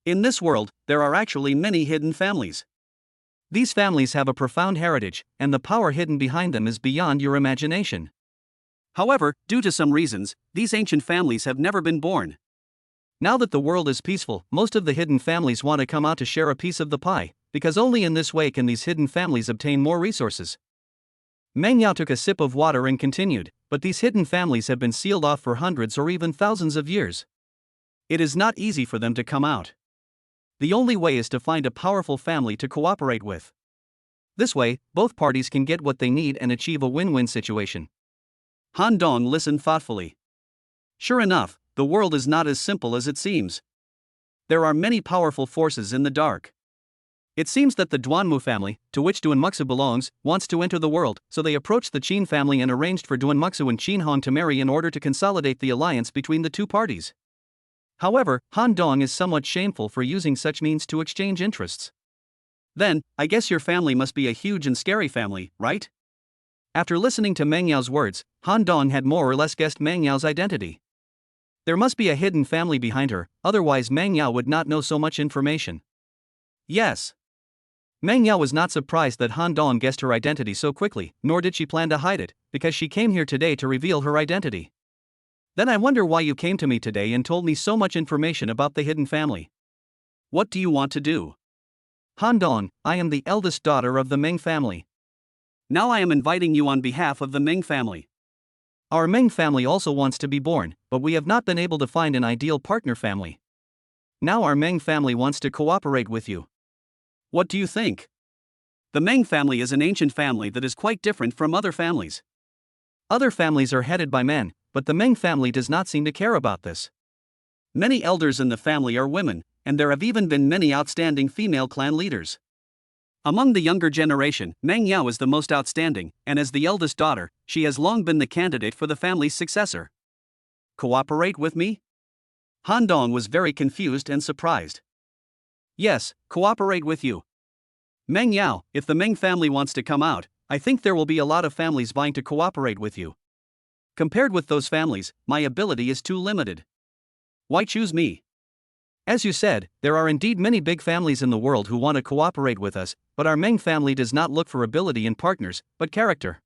In this world, there are actually many hidden families. These families have a profound heritage, and the power hidden behind them is beyond your imagination. However, due to some reasons, these ancient families have never been born. Now that the world is peaceful, most of the hidden families want to come out to share a piece of the pie, because only in this way can these hidden families obtain more resources. Meng Yao took a sip of water and continued, but these hidden families have been sealed off for hundreds or even thousands of years. It is not easy for them to come out. The only way is to find a powerful family to cooperate with. This way, both parties can get what they need and achieve a win-win situation. Han Dong listened thoughtfully. Sure enough, the world is not as simple as it seems. There are many powerful forces in the dark. It seems that the Duanmu family, to which Duanmuxu belongs, wants to enter the world, so they approached the Qin family and arranged for Duanmuxu and Qin Hong to marry in order to consolidate the alliance between the two parties. However, Han Dong is somewhat shameful for using such means to exchange interests. Then, I guess your family must be a huge and scary family, right? After listening to Meng Yao's words, Han Dong had more or less guessed Meng Yao's identity. There must be a hidden family behind her, otherwise Meng Yao would not know so much information. Yes. Meng Yao was not surprised that Han Dong guessed her identity so quickly, nor did she plan to hide it, because she came here today to reveal her identity. Then I wonder why you came to me today and told me so much information about the hidden family. What do you want to do? Han Dong, I am the eldest daughter of the Meng family. Now I am inviting you on behalf of the Meng family. Our Meng family also wants to be born, but we have not been able to find an ideal partner family. Now our Meng family wants to cooperate with you. What do you think? The Meng family is an ancient family that is quite different from other families. Other families are headed by men, but the Meng family does not seem to care about this. Many elders in the family are women, and there have even been many outstanding female clan leaders. Among the younger generation, Meng Yao is the most outstanding, and as the eldest daughter, she has long been the candidate for the family's successor. Cooperate with me? Han Dong was very confused and surprised. Yes, cooperate with you. Meng Yao, if the Meng family wants to come out, I think there will be a lot of families vying to cooperate with you. Compared with those families, my ability is too limited. Why choose me? As you said, there are indeed many big families in the world who want to cooperate with us, but our Meng family does not look for ability in partners, but character.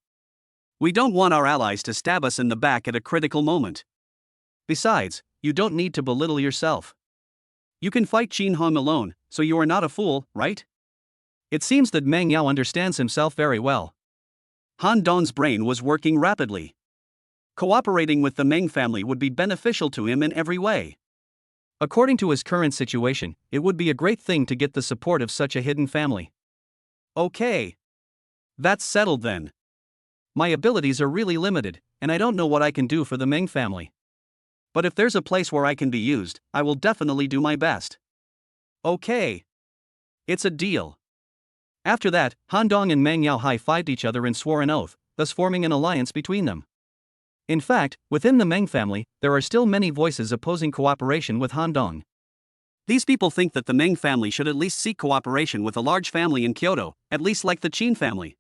We don't want our allies to stab us in the back at a critical moment. Besides, you don't need to belittle yourself. You can fight Qin Hong alone, so you are not a fool, right? It seems that Meng Yao understands himself very well. Han Dong's brain was working rapidly. Cooperating with the Meng family would be beneficial to him in every way. According to his current situation, it would be a great thing to get the support of such a hidden family. Okay. That's settled then. My abilities are really limited, and I don't know what I can do for the Meng family. But if there's a place where I can be used, I will definitely do my best. Okay. It's a deal. After that, Han Dong and Meng Yao high-fived each other and swore an oath, thus forming an alliance between them. In fact, within the Meng family, there are still many voices opposing cooperation with Han Dong. These people think that the Meng family should at least seek cooperation with a large family in Kyoto, at least like the Qin family.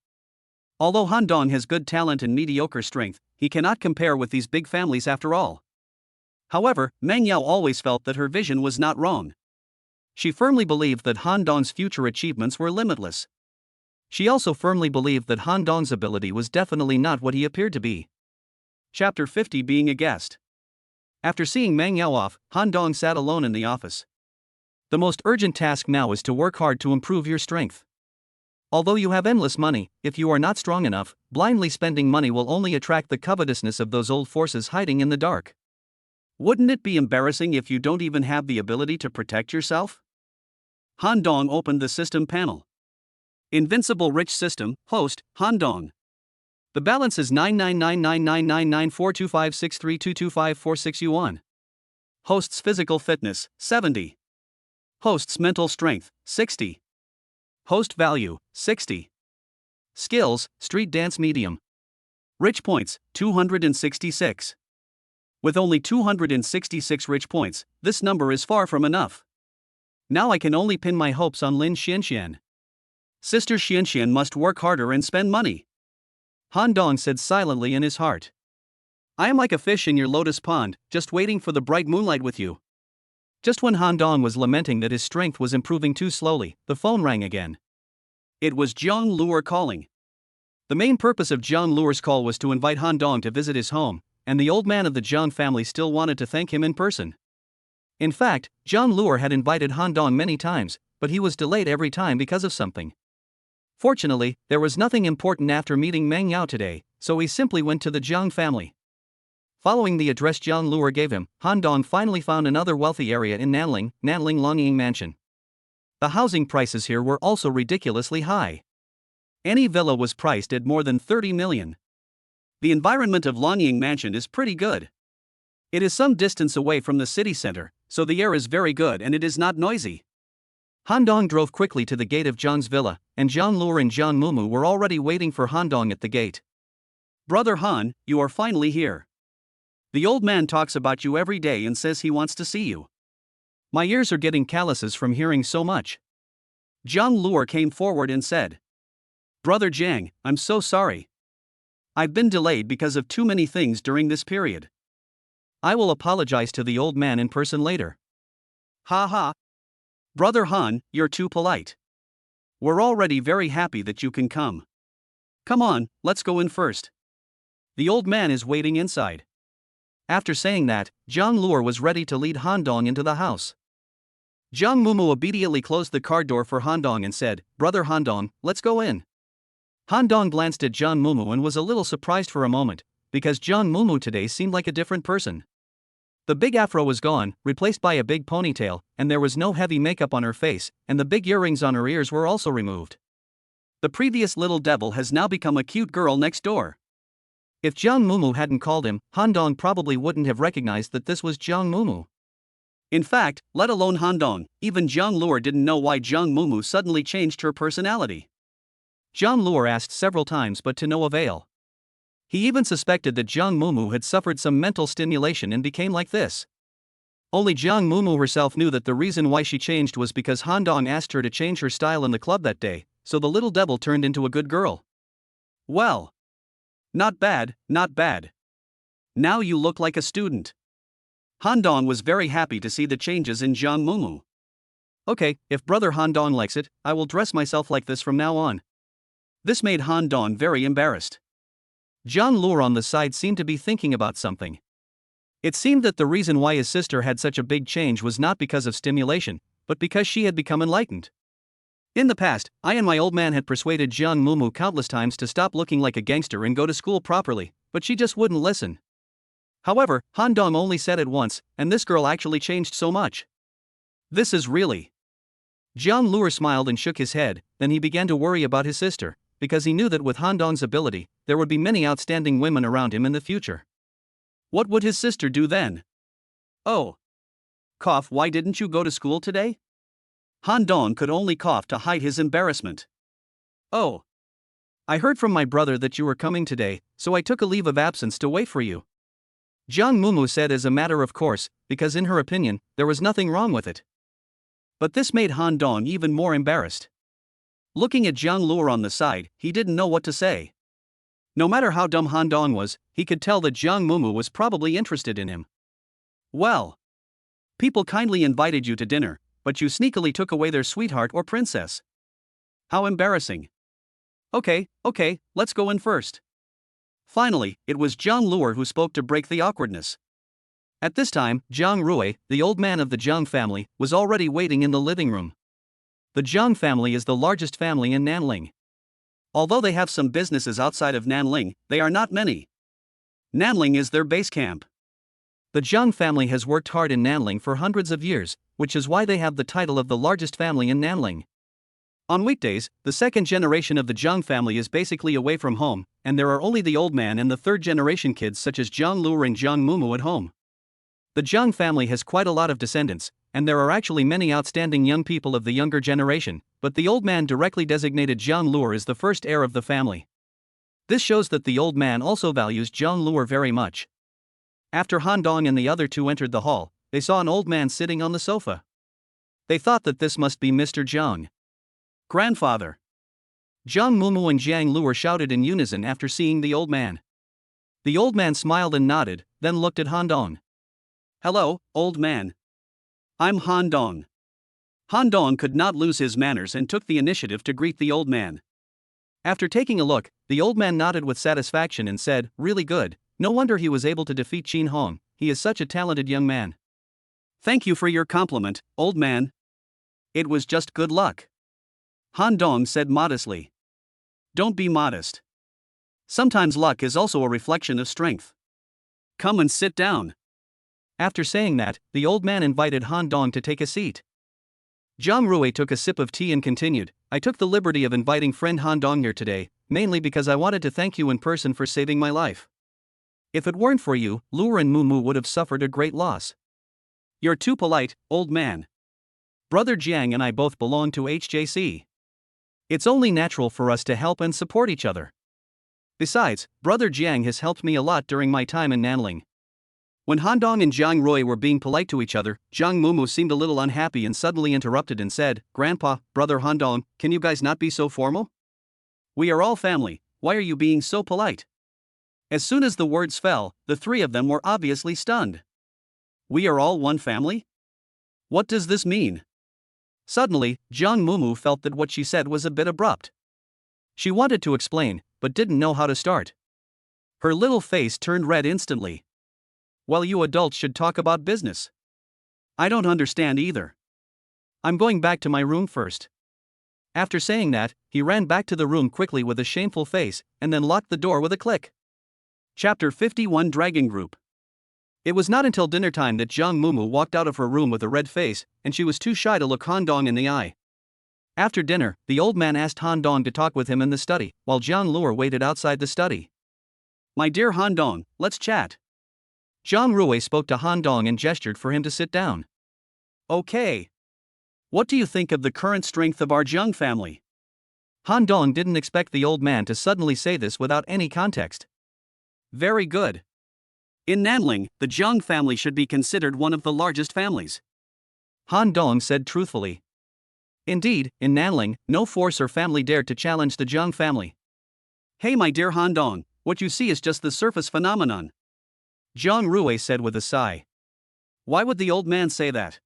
Although Han Dong has good talent and mediocre strength, he cannot compare with these big families after all. However, Meng Yao always felt that her vision was not wrong. She firmly believed that Han Dong's future achievements were limitless. She also firmly believed that Han Dong's ability was definitely not what he appeared to be. Chapter 50 Being a Guest. After seeing Meng Yao off, Han Dong sat alone in the office. The most urgent task now is to work hard to improve your strength. Although you have endless money, if you are not strong enough, blindly spending money will only attract the covetousness of those old forces hiding in the dark. Wouldn't it be embarrassing if you don't even have the ability to protect yourself? Han Dong opened the system panel. Invincible Rich System, host, Han Dong. The balance is 99999942563225546 yuan. Host's physical fitness, 70. Host's mental strength, 60. Host value, 60. Skills, street dance medium. Rich points, 266. With only 266 rich points, this number is far from enough. Now I can only pin my hopes on Lin Xianxian. Sister Xianxian must work harder and spend money. Han Dong said silently in his heart. I am like a fish in your lotus pond, just waiting for the bright moonlight with you. Just when Han Dong was lamenting that his strength was improving too slowly, the phone rang again. It was Zhang Luer calling. The main purpose of Zhang Luer's call was to invite Han Dong to visit his home, and the old man of the Zhang family still wanted to thank him in person. In fact, Zhang Luer had invited Han Dong many times, but he was delayed every time because of something. Fortunately, there was nothing important after meeting Meng Yao today, so he simply went to the Zhang family. Following the address Zhang Luer gave him, Han Dong finally found another wealthy area in Nanling Longying Mansion. The housing prices here were also ridiculously high. Any villa was priced at more than 30 million. The environment of Longying Mansion is pretty good. It is some distance away from the city center, so the air is very good and it is not noisy. Han Dong drove quickly to the gate of Zhang's villa, and Zhang Luer and Zhang Mumu were already waiting for Han Dong at the gate. Brother Han, you are finally here. The old man talks about you every day and says he wants to see you. My ears are getting calluses from hearing so much. Zhang Luer came forward and said. Brother Zhang, I'm so sorry. I've been delayed because of too many things during this period. I will apologize to the old man in person later. Ha ha. Brother Han, you're too polite. We're already very happy that you can come. Come on, let's go in first. The old man is waiting inside. After saying that, Zhang Luer was ready to lead Han Dong into the house. Zhang Mumu immediately closed the car door for Han Dong and said, Brother Han Dong, let's go in. Han Dong glanced at Zhang Mumu and was a little surprised for a moment, because Zhang Mumu today seemed like a different person. The big afro was gone, replaced by a big ponytail, and there was no heavy makeup on her face, and the big earrings on her ears were also removed. The previous little devil has now become a cute girl next door. If Zhang Mumu hadn't called him, Han Dong probably wouldn't have recognized that this was Zhang Mumu. In fact, let alone Han Dong, even Zhang Luer didn't know why Zhang Mumu suddenly changed her personality. Zhang Luer asked several times but to no avail. He even suspected that Zhang Mumu had suffered some mental stimulation and became like this. Only Zhang Mumu herself knew that the reason why she changed was because Han Dong asked her to change her style in the club that day, so the little devil turned into a good girl. Well. Not bad, not bad. Now you look like a student. Han Dong was very happy to see the changes in Zhang Mumu. Okay, if brother Han Dong likes it, I will dress myself like this from now on. This made Han Dong very embarrassed. Zhang Luer on the side seemed to be thinking about something. It seemed that the reason why his sister had such a big change was not because of stimulation, but because she had become enlightened. In the past, I and my old man had persuaded Zhang Mumu countless times to stop looking like a gangster and go to school properly, but she just wouldn't listen. However, Han Dong only said it once, and this girl actually changed so much. This is really. Zhang Luer smiled and shook his head, then he began to worry about his sister, because he knew that with Han Dong's ability, there would be many outstanding women around him in the future. What would his sister do then? Oh. Cough, why didn't you go to school today? Han Dong could only cough to hide his embarrassment. Oh. I heard from my brother that you were coming today, so I took a leave of absence to wait for you. Jiang Mumu said as a matter of course, because in her opinion, there was nothing wrong with it. But this made Han Dong even more embarrassed. Looking at Jiang Luo on the side, he didn't know what to say. No matter how dumb Han Dong was, he could tell that Jiang Mumu was probably interested in him. Well, people kindly invited you to dinner, but you sneakily took away their sweetheart or princess. How embarrassing. Okay, let's go in first. Finally, it was Jiang Luo who spoke to break the awkwardness. At this time, Jiang Rui, the old man of the Jiang family, was already waiting in the living room. The Jiang family is the largest family in Nanling. Although they have some businesses outside of Nanling, they are not many. Nanling is their base camp. The Jiang family has worked hard in Nanling for hundreds of years, which is why they have the title of the largest family in Nanling. On weekdays, the second generation of the Jiang family is basically away from home, and there are only the old man and the third generation kids such as Jiang Luo and Jiang Mumu at home. The Jiang family has quite a lot of descendants, and there are actually many outstanding young people of the younger generation, but the old man directly designated Jiang Luo as the first heir of the family. This shows that the old man also values Jiang Luo very much. After Han Dong and the other two entered the hall, they saw an old man sitting on the sofa. They thought that this must be Mr. Jiang. Grandfather. Jiang Mumu and Jiang Luo shouted in unison after seeing the old man. The old man smiled and nodded, then looked at Han Dong. Hello, old man. I'm Han Dong. Han Dong could not lose his manners and took the initiative to greet the old man. After taking a look, the old man nodded with satisfaction and said, "Really good, no wonder he was able to defeat Qin Hong, he is such a talented young man." Thank you for your compliment, old man. It was just good luck. Han Dong said modestly. Don't be modest. Sometimes luck is also a reflection of strength. Come and sit down. After saying that, the old man invited Han Dong to take a seat. Jiang Rui took a sip of tea and continued, I took the liberty of inviting friend Han Dong here today, mainly because I wanted to thank you in person for saving my life. If it weren't for you, Luo and Mumu would have suffered a great loss. You're too polite, old man. Brother Jiang and I both belong to HJC. It's only natural for us to help and support each other. Besides, Brother Jiang has helped me a lot during my time in Nanling. When Han Dong and Jiang Rui were being polite to each other, Jiang Mumu seemed a little unhappy and suddenly interrupted and said, Grandpa, Brother Han Dong, can you guys not be so formal? We are all family, why are you being so polite? As soon as the words fell, the three of them were obviously stunned. We are all one family? What does this mean? Suddenly, Jiang Mumu felt that what she said was a bit abrupt. She wanted to explain, but didn't know how to start. Her little face turned red instantly. Well, you adults should talk about business. I don't understand either. I'm going back to my room first. After saying that, he ran back to the room quickly with a shameful face, and then locked the door with a click. Chapter 51 Dragon Group. It was not until dinner time that Jiang Mumu walked out of her room with a red face, and she was too shy to look Han Dong in the eye. After dinner, the old man asked Han Dong to talk with him in the study, while Jiang Luo waited outside the study. My dear Han Dong, let's chat. Jiang Rui spoke to Han Dong and gestured for him to sit down. Okay. What do you think of the current strength of our Jiang family? Han Dong didn't expect the old man to suddenly say this without any context. Very good. In Nanling, the Jiang family should be considered one of the largest families. Han Dong said truthfully. Indeed, in Nanling, no force or family dared to challenge the Jiang family. Hey my dear Han Dong, what you see is just the surface phenomenon. Jiang Rui said with a sigh. Why would the old man say that?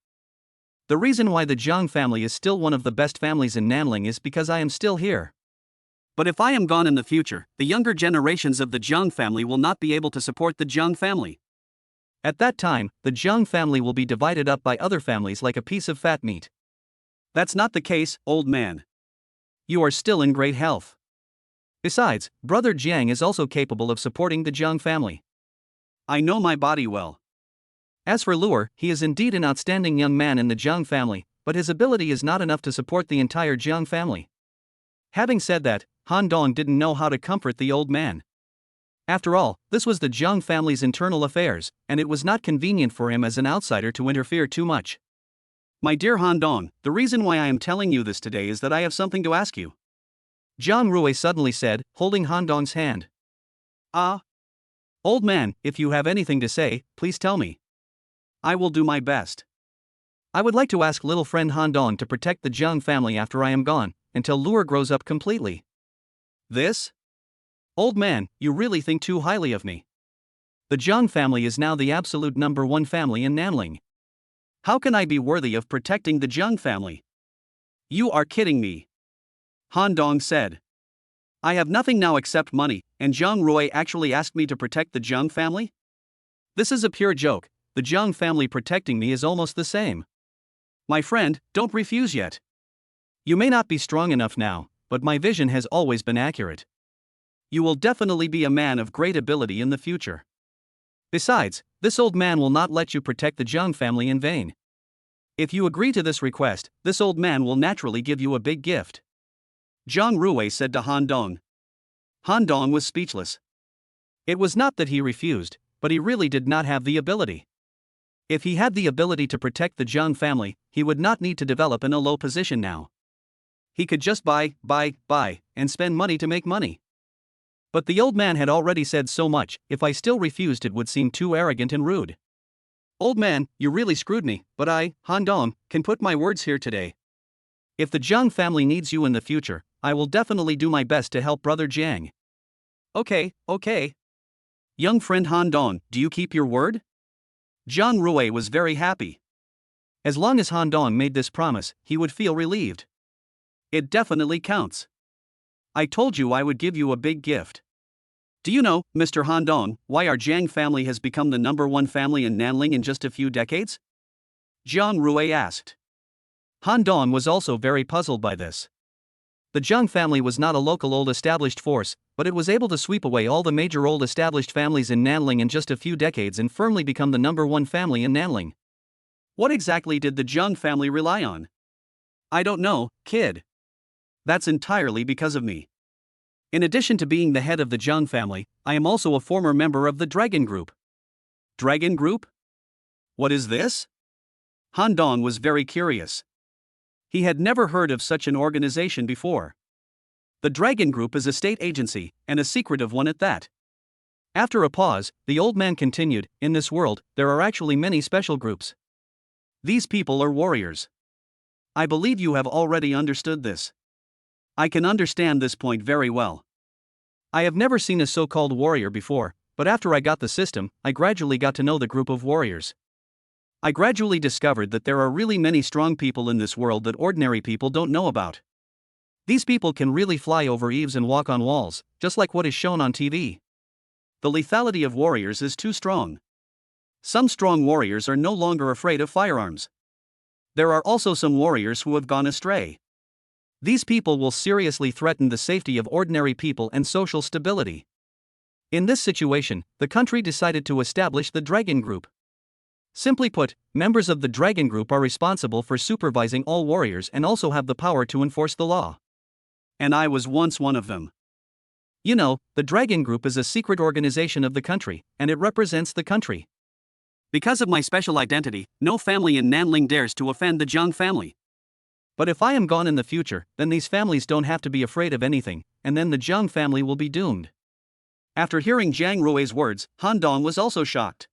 The reason why the Jiang family is still one of the best families in Nanling is because I am still here. But if I am gone in the future, the younger generations of the Jiang family will not be able to support the Jiang family. At that time, the Jiang family will be divided up by other families like a piece of fat meat. That's not the case, old man. You are still in great health. Besides, Brother Jiang is also capable of supporting the Jiang family. I know my body well. As for Luo, he is indeed an outstanding young man in the Jiang family, but his ability is not enough to support the entire Jiang family. Having said that, Han Dong didn't know how to comfort the old man. After all, this was the Jiang family's internal affairs, and it was not convenient for him as an outsider to interfere too much. My dear Han Dong, the reason why I am telling you this today is that I have something to ask you. Jiang Rui suddenly said, holding Han Dong's hand. Ah. Old man, if you have anything to say, please tell me. I will do my best. I would like to ask little friend Han Dong to protect the Jiang family after I am gone, until Lure grows up completely. This? Old man, you really think too highly of me. The Jiang family is now the absolute #1 family in Nanling. How can I be worthy of protecting the Jiang family? You are kidding me. Han Dong said. I have nothing now except money, and Jiang Rui actually asked me to protect the Jiang family? This is a pure joke. The Jiang family protecting me is almost the same. My friend, don't refuse yet. You may not be strong enough now, but my vision has always been accurate. You will definitely be a man of great ability in the future. Besides, this old man will not let you protect the Jiang family in vain. If you agree to this request, this old man will naturally give you a big gift. Jiang Rui said to Han Dong. Han Dong was speechless. It was not that he refused, but he really did not have the ability. If he had the ability to protect the Jiang family, he would not need to develop in a low position now. He could just buy, and spend money to make money. But the old man had already said so much, if I still refused it would seem too arrogant and rude. Old man, you really screwed me, but I, Han Dong, can put my words here today. If the Jiang family needs you in the future, I will definitely do my best to help brother Jiang. Okay. Young friend Han Dong, do you keep your word? Jiang Rui was very happy. As long as Han Dong made this promise, he would feel relieved. It definitely counts. I told you I would give you a big gift. Do you know, Mr. Han Dong, why our Jiang family has become the #1 family in Nanling in just a few decades? Jiang Rui asked. Han Dong was also very puzzled by this. The Jiang family was not a local old established force, but it was able to sweep away all the major old established families in Nanling in just a few decades and firmly become the #1 family in Nanling. What exactly did the Jiang family rely on? I don't know, kid. That's entirely because of me. In addition to being the head of the Jiang family, I am also a former member of the Dragon Group. Dragon Group? What is this? Han Dong was very curious. He had never heard of such an organization before. The Dragon Group is a state agency, and a secretive one at that. After a pause, the old man continued, in this world, there are actually many special groups. These people are warriors. I believe you have already understood this. I can understand this point very well. I have never seen a so-called warrior before, but after I got the system, I gradually got to know the group of warriors. I gradually discovered that there are really many strong people in this world that ordinary people don't know about. These people can really fly over eaves and walk on walls, just like what is shown on TV. The lethality of warriors is too strong. Some strong warriors are no longer afraid of firearms. There are also some warriors who have gone astray. These people will seriously threaten the safety of ordinary people and social stability. In this situation, the country decided to establish the Dragon Group. Simply put, members of the Dragon Group are responsible for supervising all warriors and also have the power to enforce the law. And I was once one of them. You know, the Dragon Group is a secret organization of the country, and it represents the country. Because of my special identity, no family in Nanling dares to offend the Jiang family. But if I am gone in the future, then these families don't have to be afraid of anything, and then the Jiang family will be doomed. After hearing Jiang Rui's words, Han Dong was also shocked.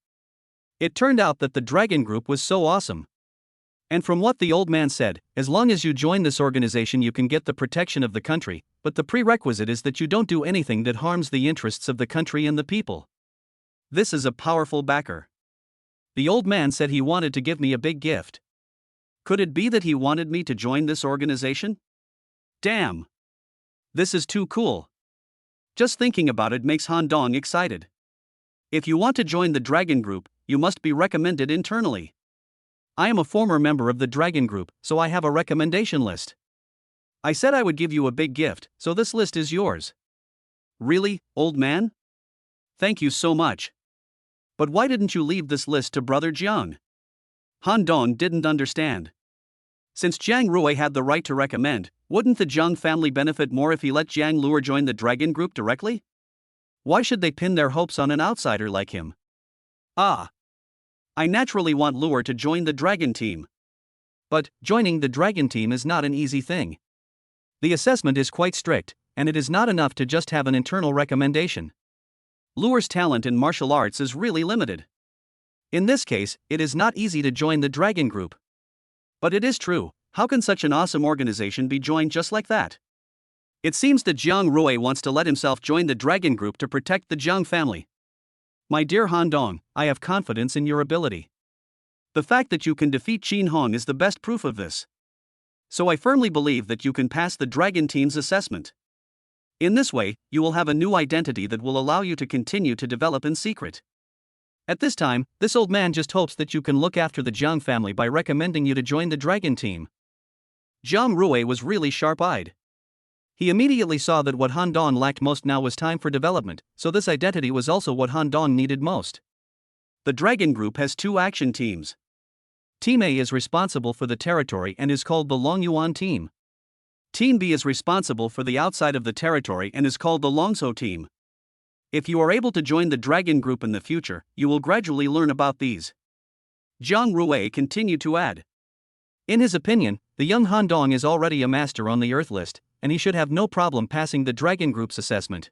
It turned out that the Dragon Group was so awesome. And from what the old man said, as long as you join this organization you can get the protection of the country, but the prerequisite is that you don't do anything that harms the interests of the country and the people. This is a powerful backer. The old man said he wanted to give me a big gift. Could it be that he wanted me to join this organization? Damn! This is too cool. Just thinking about it makes Han Dong excited. If you want to join the Dragon Group, you must be recommended internally. I am a former member of the Dragon Group, so I have a recommendation list. I said I would give you a big gift, so this list is yours. Really, old man? Thank you so much. But why didn't you leave this list to Brother Jiang? Han Dong didn't understand. Since Jiang Rui had the right to recommend, wouldn't the Jiang family benefit more if he let Jiang Lure join the Dragon Group directly? Why should they pin their hopes on an outsider like him? Ah! I naturally want Lure to join the Dragon team. But joining the Dragon team is not an easy thing. The assessment is quite strict, and it is not enough to just have an internal recommendation. Lure's talent in martial arts is really limited. In this case, it is not easy to join the dragon group. But it is true, how can such an awesome organization be joined just like that? It seems that Jiang Rui wants to let himself join the dragon group to protect the Jiang family. My dear Han Dong, I have confidence in your ability. The fact that you can defeat Qin Hong is the best proof of this. So I firmly believe that you can pass the dragon team's assessment. In this way, you will have a new identity that will allow you to continue to develop in secret. At this time, this old man just hopes that you can look after the Jiang family by recommending you to join the dragon team. Jiang Rui was really sharp-eyed. He immediately saw that what Han Dong lacked most now was time for development, so this identity was also what Han Dong needed most. The dragon group has 2 action teams. Team A is responsible for the territory and is called the Longyuan team. Team B is responsible for the outside of the territory and is called the Longzhou team. If you are able to join the dragon group in the future, you will gradually learn about these. Jiang Rui continued to add. In his opinion, the young Han Dong is already a master on the Earth list, and he should have no problem passing the dragon group's assessment.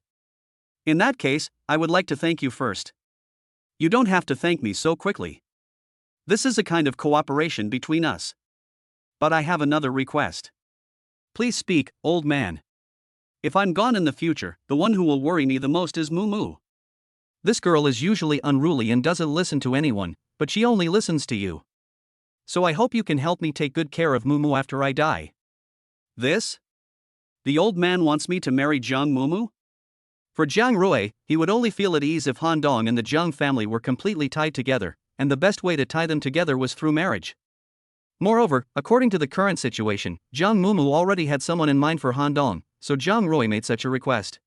In that case, I would like to thank you first. You don't have to thank me so quickly. This is a kind of cooperation between us. But I have another request. Please speak, old man. If I'm gone in the future, the one who will worry me the most is Moo. This girl is usually unruly and doesn't listen to anyone, but she only listens to you. So I hope you can help me take good care of Moo after I die. This? The old man wants me to marry Jiang Moo? For Jiang Rui, he would only feel at ease if Han Dong and the Jiang family were completely tied together, and the best way to tie them together was through marriage. Moreover, according to the current situation, Jiang Moo already had someone in mind for Han Dong, so Jiang Rui made such a request.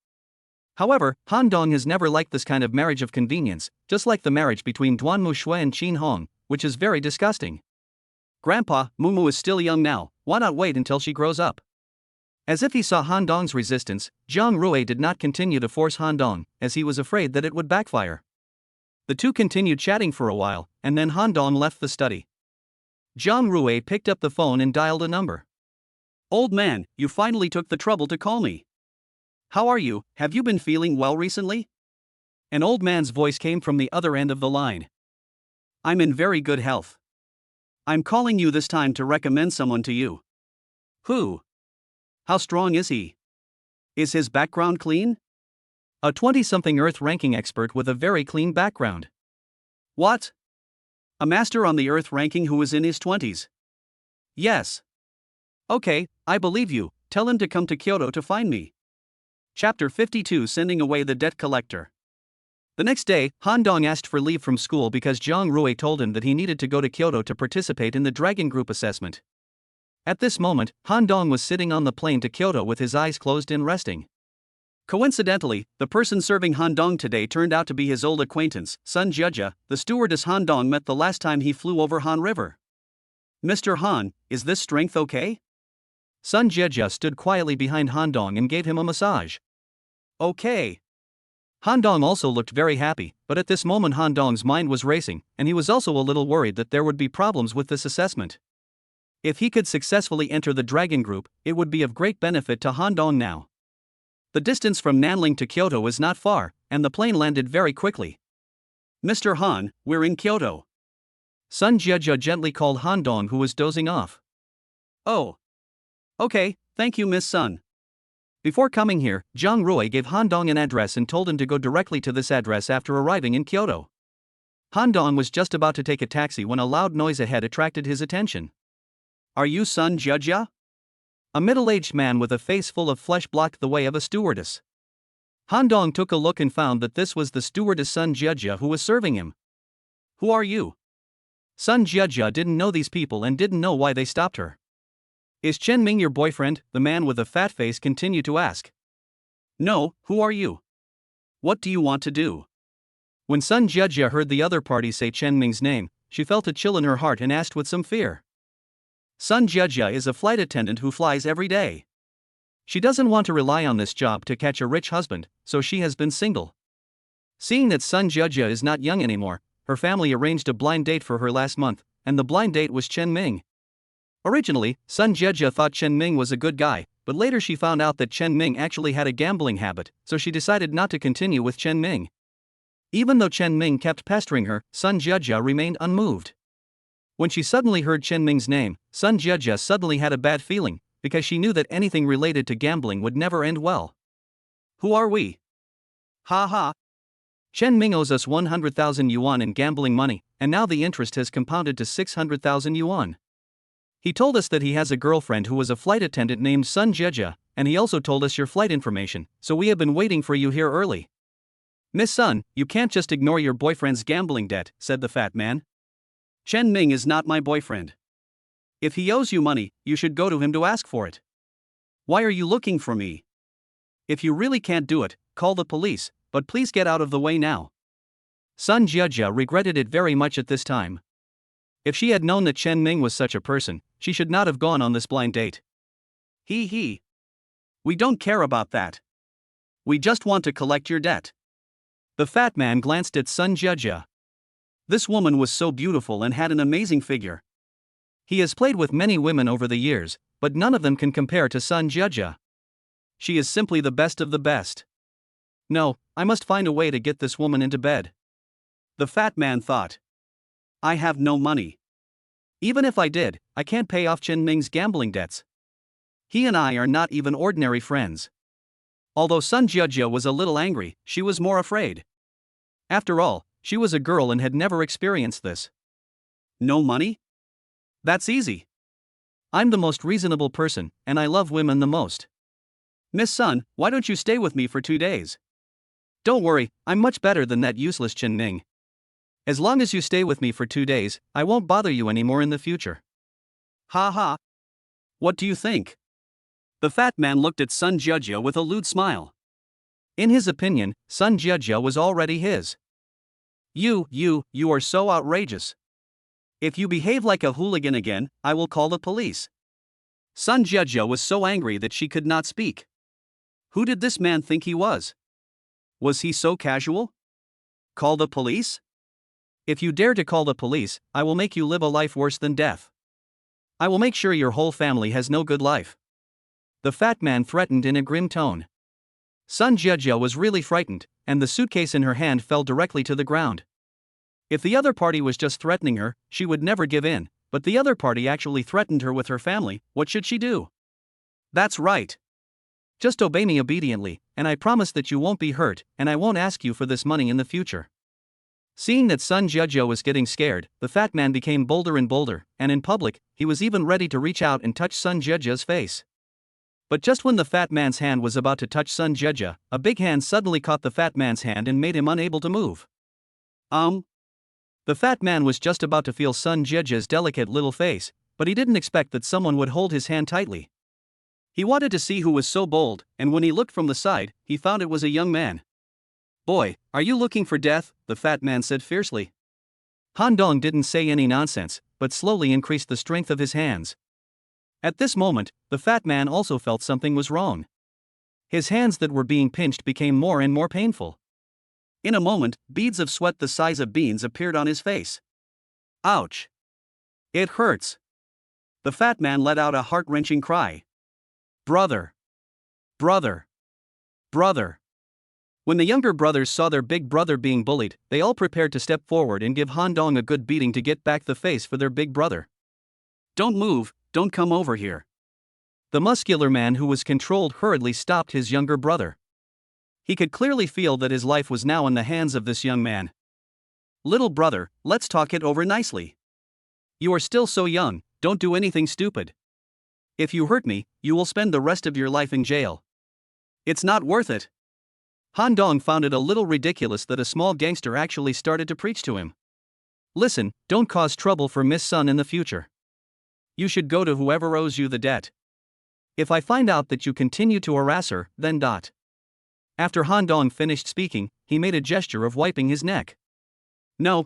However, Han Dong has never liked this kind of marriage of convenience, just like the marriage between Duan Mushui and Qin Hong, which is very disgusting. Grandpa, Moo is still young now, why not wait until she grows up? As if he saw Han Dong's resistance, Jiang Rui did not continue to force Han Dong, as he was afraid that it would backfire. The two continued chatting for a while, and then Han Dong left the study. Jiang Rui picked up the phone and dialed a number. Old man, you finally took the trouble to call me. How are you? Have you been feeling well recently? An old man's voice came from the other end of the line. I'm in very good health. I'm calling you this time to recommend someone to you. Who? How strong is he? Is his background clean? A 20-something Earth ranking expert with a very clean background. What? A master on the Earth ranking who is in his 20s? Yes. Okay, I believe you, tell him to come to Kyoto to find me. Chapter 52 Sending Away the Debt Collector. The next day, Han Dong asked for leave from school because Jiang Rui told him that he needed to go to Kyoto to participate in the Dragon Group assessment. At this moment, Han Dong was sitting on the plane to Kyoto with his eyes closed and resting. Coincidentally, the person serving Han Dong today turned out to be his old acquaintance, Sun Jia, the stewardess Han Dong met the last time he flew over Han River. Mr. Han, is this strength okay? Sun Jia stood quietly behind Han Dong and gave him a massage. Okay. Han Dong also looked very happy, but at this moment Han Dong's mind was racing, and he was also a little worried that there would be problems with this assessment. If he could successfully enter the Dragon Group, it would be of great benefit to Han Dong now. The distance from Nanling to Kyoto is not far, and the plane landed very quickly. Mr. Han, we're in Kyoto. Sun Jia gently called Han Dong, who was dozing off. Oh. Okay, thank you, Miss Sun. Before coming here, Jiang Rui gave Han Dong an address and told him to go directly to this address after arriving in Kyoto. Han Dong was just about to take a taxi when a loud noise ahead attracted his attention. Are you Sun Jia? A middle-aged man with a face full of flesh blocked the way of a stewardess. Han Dong took a look and found that this was the stewardess Sun Jia who was serving him. Who are you? Sun Jia didn't know these people and didn't know why they stopped her. Is Chen Ming your boyfriend? The man with a fat face continued to ask. No, who are you? What do you want to do? When Sun Jia heard the other party say Chen Ming's name, she felt a chill in her heart and asked with some fear. Sun Jia is a flight attendant who flies every day. She doesn't want to rely on this job to catch a rich husband, so she has been single. Seeing that Sun Jia is not young anymore, her family arranged a blind date for her last month, and the blind date was Chen Ming. Originally, Sun Jia thought Chen Ming was a good guy, but later she found out that Chen Ming actually had a gambling habit, so she decided not to continue with Chen Ming. Even though Chen Ming kept pestering her, Sun Jiejia remained unmoved. When she suddenly heard Chen Ming's name, Sun Jiejia suddenly had a bad feeling, because she knew that anything related to gambling would never end well. Who are we? Ha ha. Chen Ming owes us 100,000 yuan in gambling money, and now the interest has compounded to 600,000 yuan. He told us that he has a girlfriend who was a flight attendant named Sun Jiejia, and he also told us your flight information, so we have been waiting for you here early. Miss Sun, you can't just ignore your boyfriend's gambling debt, said the fat man. Chen Ming is not my boyfriend. If he owes you money, you should go to him to ask for it. Why are you looking for me? If you really can't do it, call the police, but please get out of the way now. Sun Jiejia regretted it very much at this time. If she had known that Chen Ming was such a person, she should not have gone on this blind date. Hee hee. We don't care about that. We just want to collect your debt. The fat man glanced at Sun Jiejia. This woman was so beautiful and had an amazing figure. He has played with many women over the years, but none of them can compare to Sun Jiejia. She is simply the best of the best. No, I must find a way to get this woman into bed. The fat man thought. I have no money. Even if I did, I can't pay off Chen Ming's gambling debts. He and I are not even ordinary friends. Although Sun Jiejia was a little angry, she was more afraid. After all, she was a girl and had never experienced this. No money? That's easy. I'm the most reasonable person, and I love women the most. Miss Sun, why don't you stay with me for 2 days? Don't worry, I'm much better than that useless Chen Ming. As long as you stay with me for 2 days, I won't bother you anymore in the future. Ha ha. What do you think? The fat man looked at Sun Jiejia with a lewd smile. In his opinion, Sun Jiejia was already his. You are so outrageous. If you behave like a hooligan again, I will call the police. Sun Jiejia was so angry that she could not speak. Who did this man think he was? Was he so casual? Call the police? If you dare to call the police, I will make you live a life worse than death. I will make sure your whole family has no good life. The fat man threatened in a grim tone. Sun Jiejia was really frightened, and the suitcase in her hand fell directly to the ground. If the other party was just threatening her, she would never give in, but the other party actually threatened her with her family. What should she do? That's right. Just obey me obediently, and I promise that you won't be hurt, and I won't ask you for this money in the future. Seeing that Sun Jiejia was getting scared, the fat man became bolder and bolder, and in public, he was even ready to reach out and touch Sun Jiejia's face. But just when the fat man's hand was about to touch Sun Jiejia, a big hand suddenly caught the fat man's hand and made him unable to move. The fat man was just about to feel Sun Jiejia's delicate little face, but he didn't expect that someone would hold his hand tightly. He wanted to see who was so bold, and when he looked from the side, he found it was a young man. Boy, are you looking for death? The fat man said fiercely. Han Dong didn't say any nonsense, but slowly increased the strength of his hands. At this moment, the fat man also felt something was wrong. His hands that were being pinched became more and more painful. In a moment, beads of sweat the size of beans appeared on his face. Ouch! It hurts. The fat man let out a heart-wrenching cry. Brother! Brother! Brother! When the younger brothers saw their big brother being bullied, they all prepared to step forward and give Han Dong a good beating to get back the face for their big brother. Don't move, don't come over here. The muscular man who was controlled hurriedly stopped his younger brother. He could clearly feel that his life was now in the hands of this young man. Little brother, let's talk it over nicely. You are still so young, don't do anything stupid. If you hurt me, you will spend the rest of your life in jail. It's not worth it. Han Dong found it a little ridiculous that a small gangster actually started to preach to him. Listen, don't cause trouble for Miss Sun in the future. You should go to whoever owes you the debt. If I find out that you continue to harass her, then . After Han Dong finished speaking, he made a gesture of wiping his neck. No,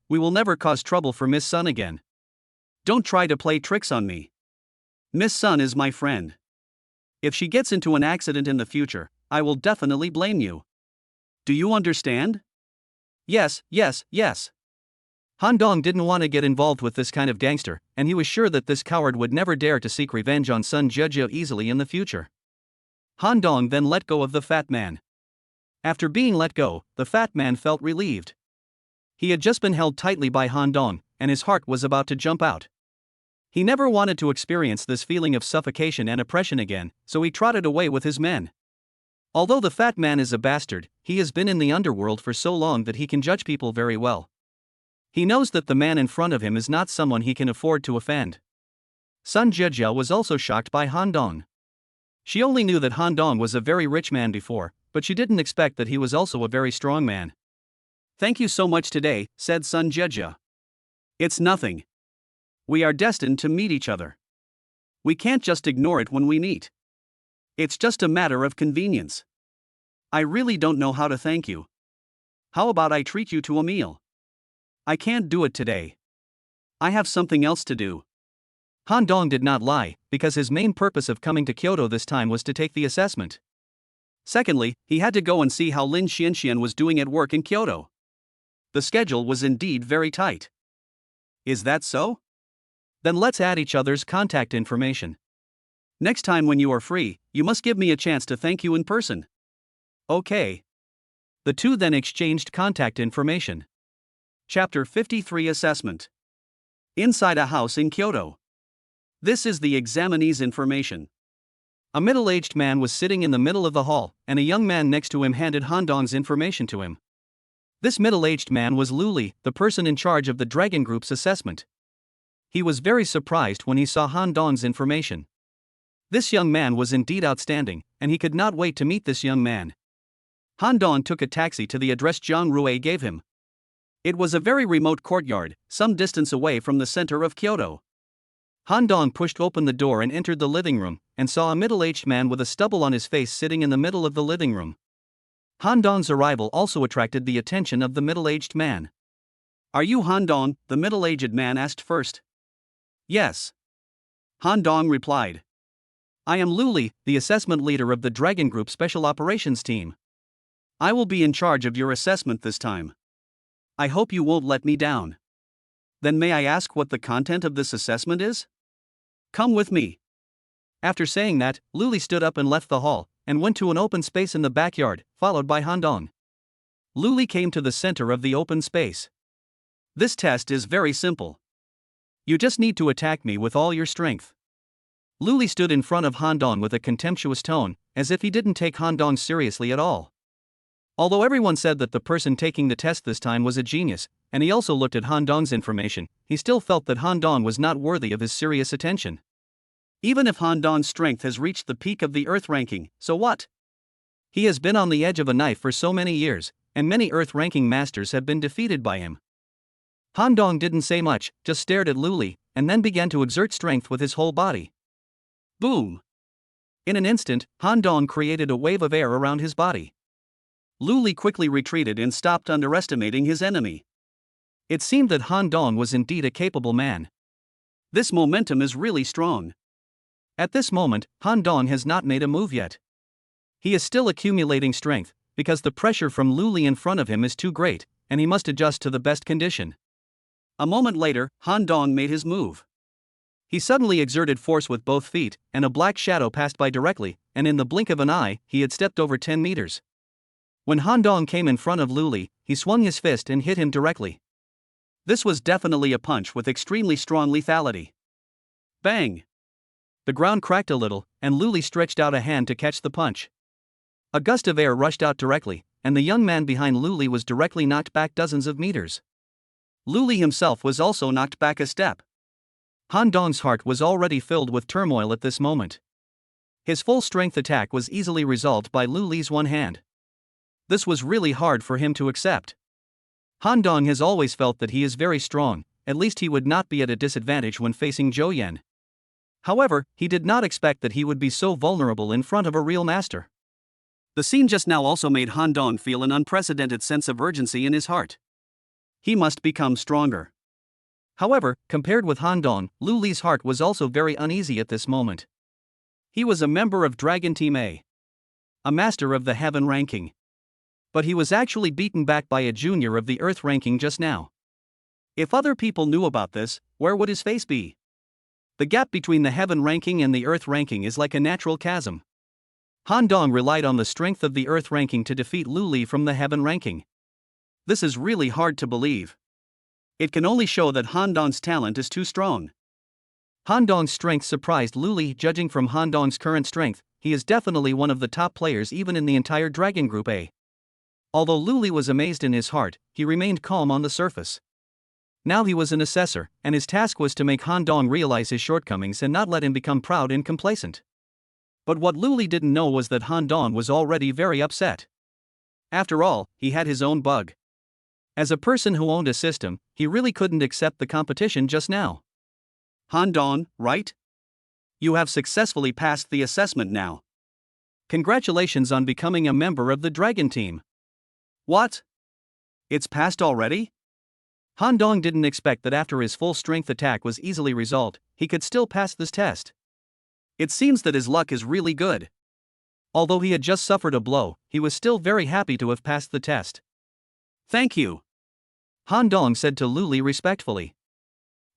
we will never cause trouble for Miss Sun again. Don't try to play tricks on me. Miss Sun is my friend. If she gets into an accident in the future, I will definitely blame you. Do you understand? Yes. Han Dong didn't want to get involved with this kind of gangster, and he was sure that this coward would never dare to seek revenge on Sun Jejia easily in the future. Han Dong then let go of the fat man. After being let go, the fat man felt relieved. He had just been held tightly by Han Dong, and his heart was about to jump out. He never wanted to experience this feeling of suffocation and oppression again, so he trotted away with his men. Although the fat man is a bastard, he has been in the underworld for so long that he can judge people very well. He knows that the man in front of him is not someone he can afford to offend. Sun Jejia was also shocked by Han Dong. She only knew that Han Dong was a very rich man before, but she didn't expect that he was also a very strong man. "Thank you so much today," said Sun Jejia. "It's nothing. We are destined to meet each other. We can't just ignore it when we meet. It's just a matter of convenience. I really don't know how to thank you. How about I treat you to a meal? I can't do it today. I have something else to do." Han Dong did not lie, because his main purpose of coming to Kyoto this time was to take the assessment. Secondly, he had to go and see how Lin Xianxian was doing at work in Kyoto. The schedule was indeed very tight. Is that so? Then let's add each other's contact information. Next time when you are free, you must give me a chance to thank you in person. Okay. The two then exchanged contact information. Chapter 53 Assessment. Inside a house in Kyoto. This is the examinee's information. A middle-aged man was sitting in the middle of the hall, and a young man next to him handed Han Dong's information to him. This middle-aged man was Lu Li, the person in charge of the Dragon Group's assessment. He was very surprised when he saw Han Dong's information. This young man was indeed outstanding, and he could not wait to meet this young man. Han Dong took a taxi to the address Zhang Rui gave him. It was a very remote courtyard, some distance away from the center of Kyoto. Han Dong pushed open the door and entered the living room, and saw a middle-aged man with a stubble on his face sitting in the middle of the living room. Han Dong's arrival also attracted the attention of the middle-aged man. "Are you Han Dong?" the middle-aged man asked first. "Yes." Han Dong replied. "I am Lu Li, the assessment leader of the Dragon Group Special Operations Team. I will be in charge of your assessment this time. I hope you won't let me down. Then may I ask what the content of this assessment is? Come with me." After saying that, Lu Li stood up and left the hall, and went to an open space in the backyard, followed by Han Dong. Lu Li came to the center of the open space. "This test is very simple. You just need to attack me with all your strength." Lu Li stood in front of Han Dong with a contemptuous tone, as if he didn't take Han Dong seriously at all. Although everyone said that the person taking the test this time was a genius, and he also looked at Han Dong's information, he still felt that Han Dong was not worthy of his serious attention. Even if Han Dong's strength has reached the peak of the Earth ranking, so what? He has been on the edge of a knife for so many years, and many Earth ranking masters have been defeated by him. Han Dong didn't say much, just stared at Lu Li, and then began to exert strength with his whole body. Boom! In an instant, Han Dong created a wave of air around his body. Lu Li quickly retreated and stopped underestimating his enemy. It seemed that Han Dong was indeed a capable man. This momentum is really strong. At this moment, Han Dong has not made a move yet. He is still accumulating strength, because the pressure from Lu Li in front of him is too great, and he must adjust to the best condition. A moment later, Han Dong made his move. He suddenly exerted force with both feet, and a black shadow passed by directly, and in the blink of an eye, he had stepped over 10 meters. When Han Dong came in front of Lu Li, he swung his fist and hit him directly. This was definitely a punch with extremely strong lethality. Bang! The ground cracked a little, and Lu Li stretched out a hand to catch the punch. A gust of air rushed out directly, and the young man behind Lu Li was directly knocked back dozens of meters. Lu Li himself was also knocked back a step. Han Dong's heart was already filled with turmoil at this moment. His full-strength attack was easily resolved by Lu Li's one hand. This was really hard for him to accept. Han Dong has always felt that he is very strong, at least he would not be at a disadvantage when facing Zhou Yan. However, he did not expect that he would be so vulnerable in front of a real master. The scene just now also made Han Dong feel an unprecedented sense of urgency in his heart. He must become stronger. However, compared with Han Dong, Lu Li's heart was also very uneasy at this moment. He was a member of Dragon Team A, a master of the Heaven ranking. But he was actually beaten back by a junior of the Earth ranking just now. If other people knew about this, where would his face be? The gap between the heaven ranking and the earth ranking is like a natural chasm. Han Dong relied on the strength of the earth ranking to defeat Lu Li from the heaven ranking. This is really hard to believe. It can only show that Han Dong's talent is too strong. Han Dong's strength surprised Lu Li. Judging from Han Dong's current strength, he is definitely one of the top players even in the entire Dragon Group A. Although Lu Li was amazed in his heart, he remained calm on the surface. Now he was an assessor, and his task was to make Han Dong realize his shortcomings and not let him become proud and complacent. But what Lu Li didn't know was that Han Dong was already very upset. After all, he had his own bug. As a person who owned a system, he really couldn't accept the competition just now. Han Dong, right? You have successfully passed the assessment now. Congratulations on becoming a member of the Dragon Team. What? It's passed already? Han Dong didn't expect that after his full strength attack was easily resolved, he could still pass this test. It seems that his luck is really good. Although he had just suffered a blow, he was still very happy to have passed the test. Thank you, Han Dong said to Lu Li respectfully.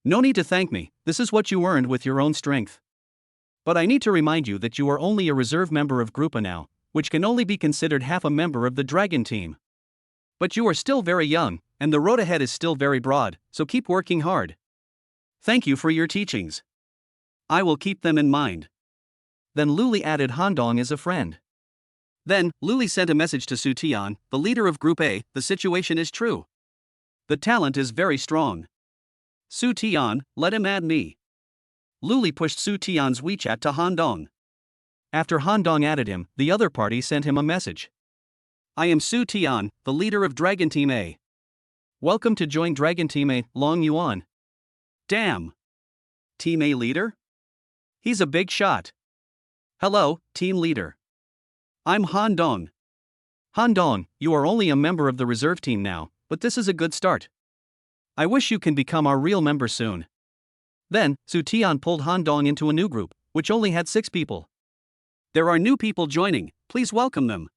No need to thank me, this is what you earned with your own strength. But I need to remind you that you are only a reserve member of Group A now, which can only be considered half a member of the Dragon Team. But you are still very young, and the road ahead is still very broad, so keep working hard. Thank you for your teachings. I will keep them in mind. Then Lu Li added Han Dong as a friend. Then, Lu Li sent a message to Su Tian, the leader of Group A. The situation is true. The talent is very strong. Su Tian, let him add me. Lu Li pushed Su Tian's WeChat to Han Dong. After Han Dong added him, the other party sent him a message. I am Su Tian, the leader of Dragon Team A. Welcome to join Dragon Team A, Long Yuan. Damn. Team A leader? He's a big shot. Hello, team leader. I'm Han Dong. Han Dong, you are only a member of the reserve team now, but this is a good start. I wish you can become our real member soon. Then, Su Tian pulled Han Dong into a new group, which only had 6 people. There are new people joining, please welcome them.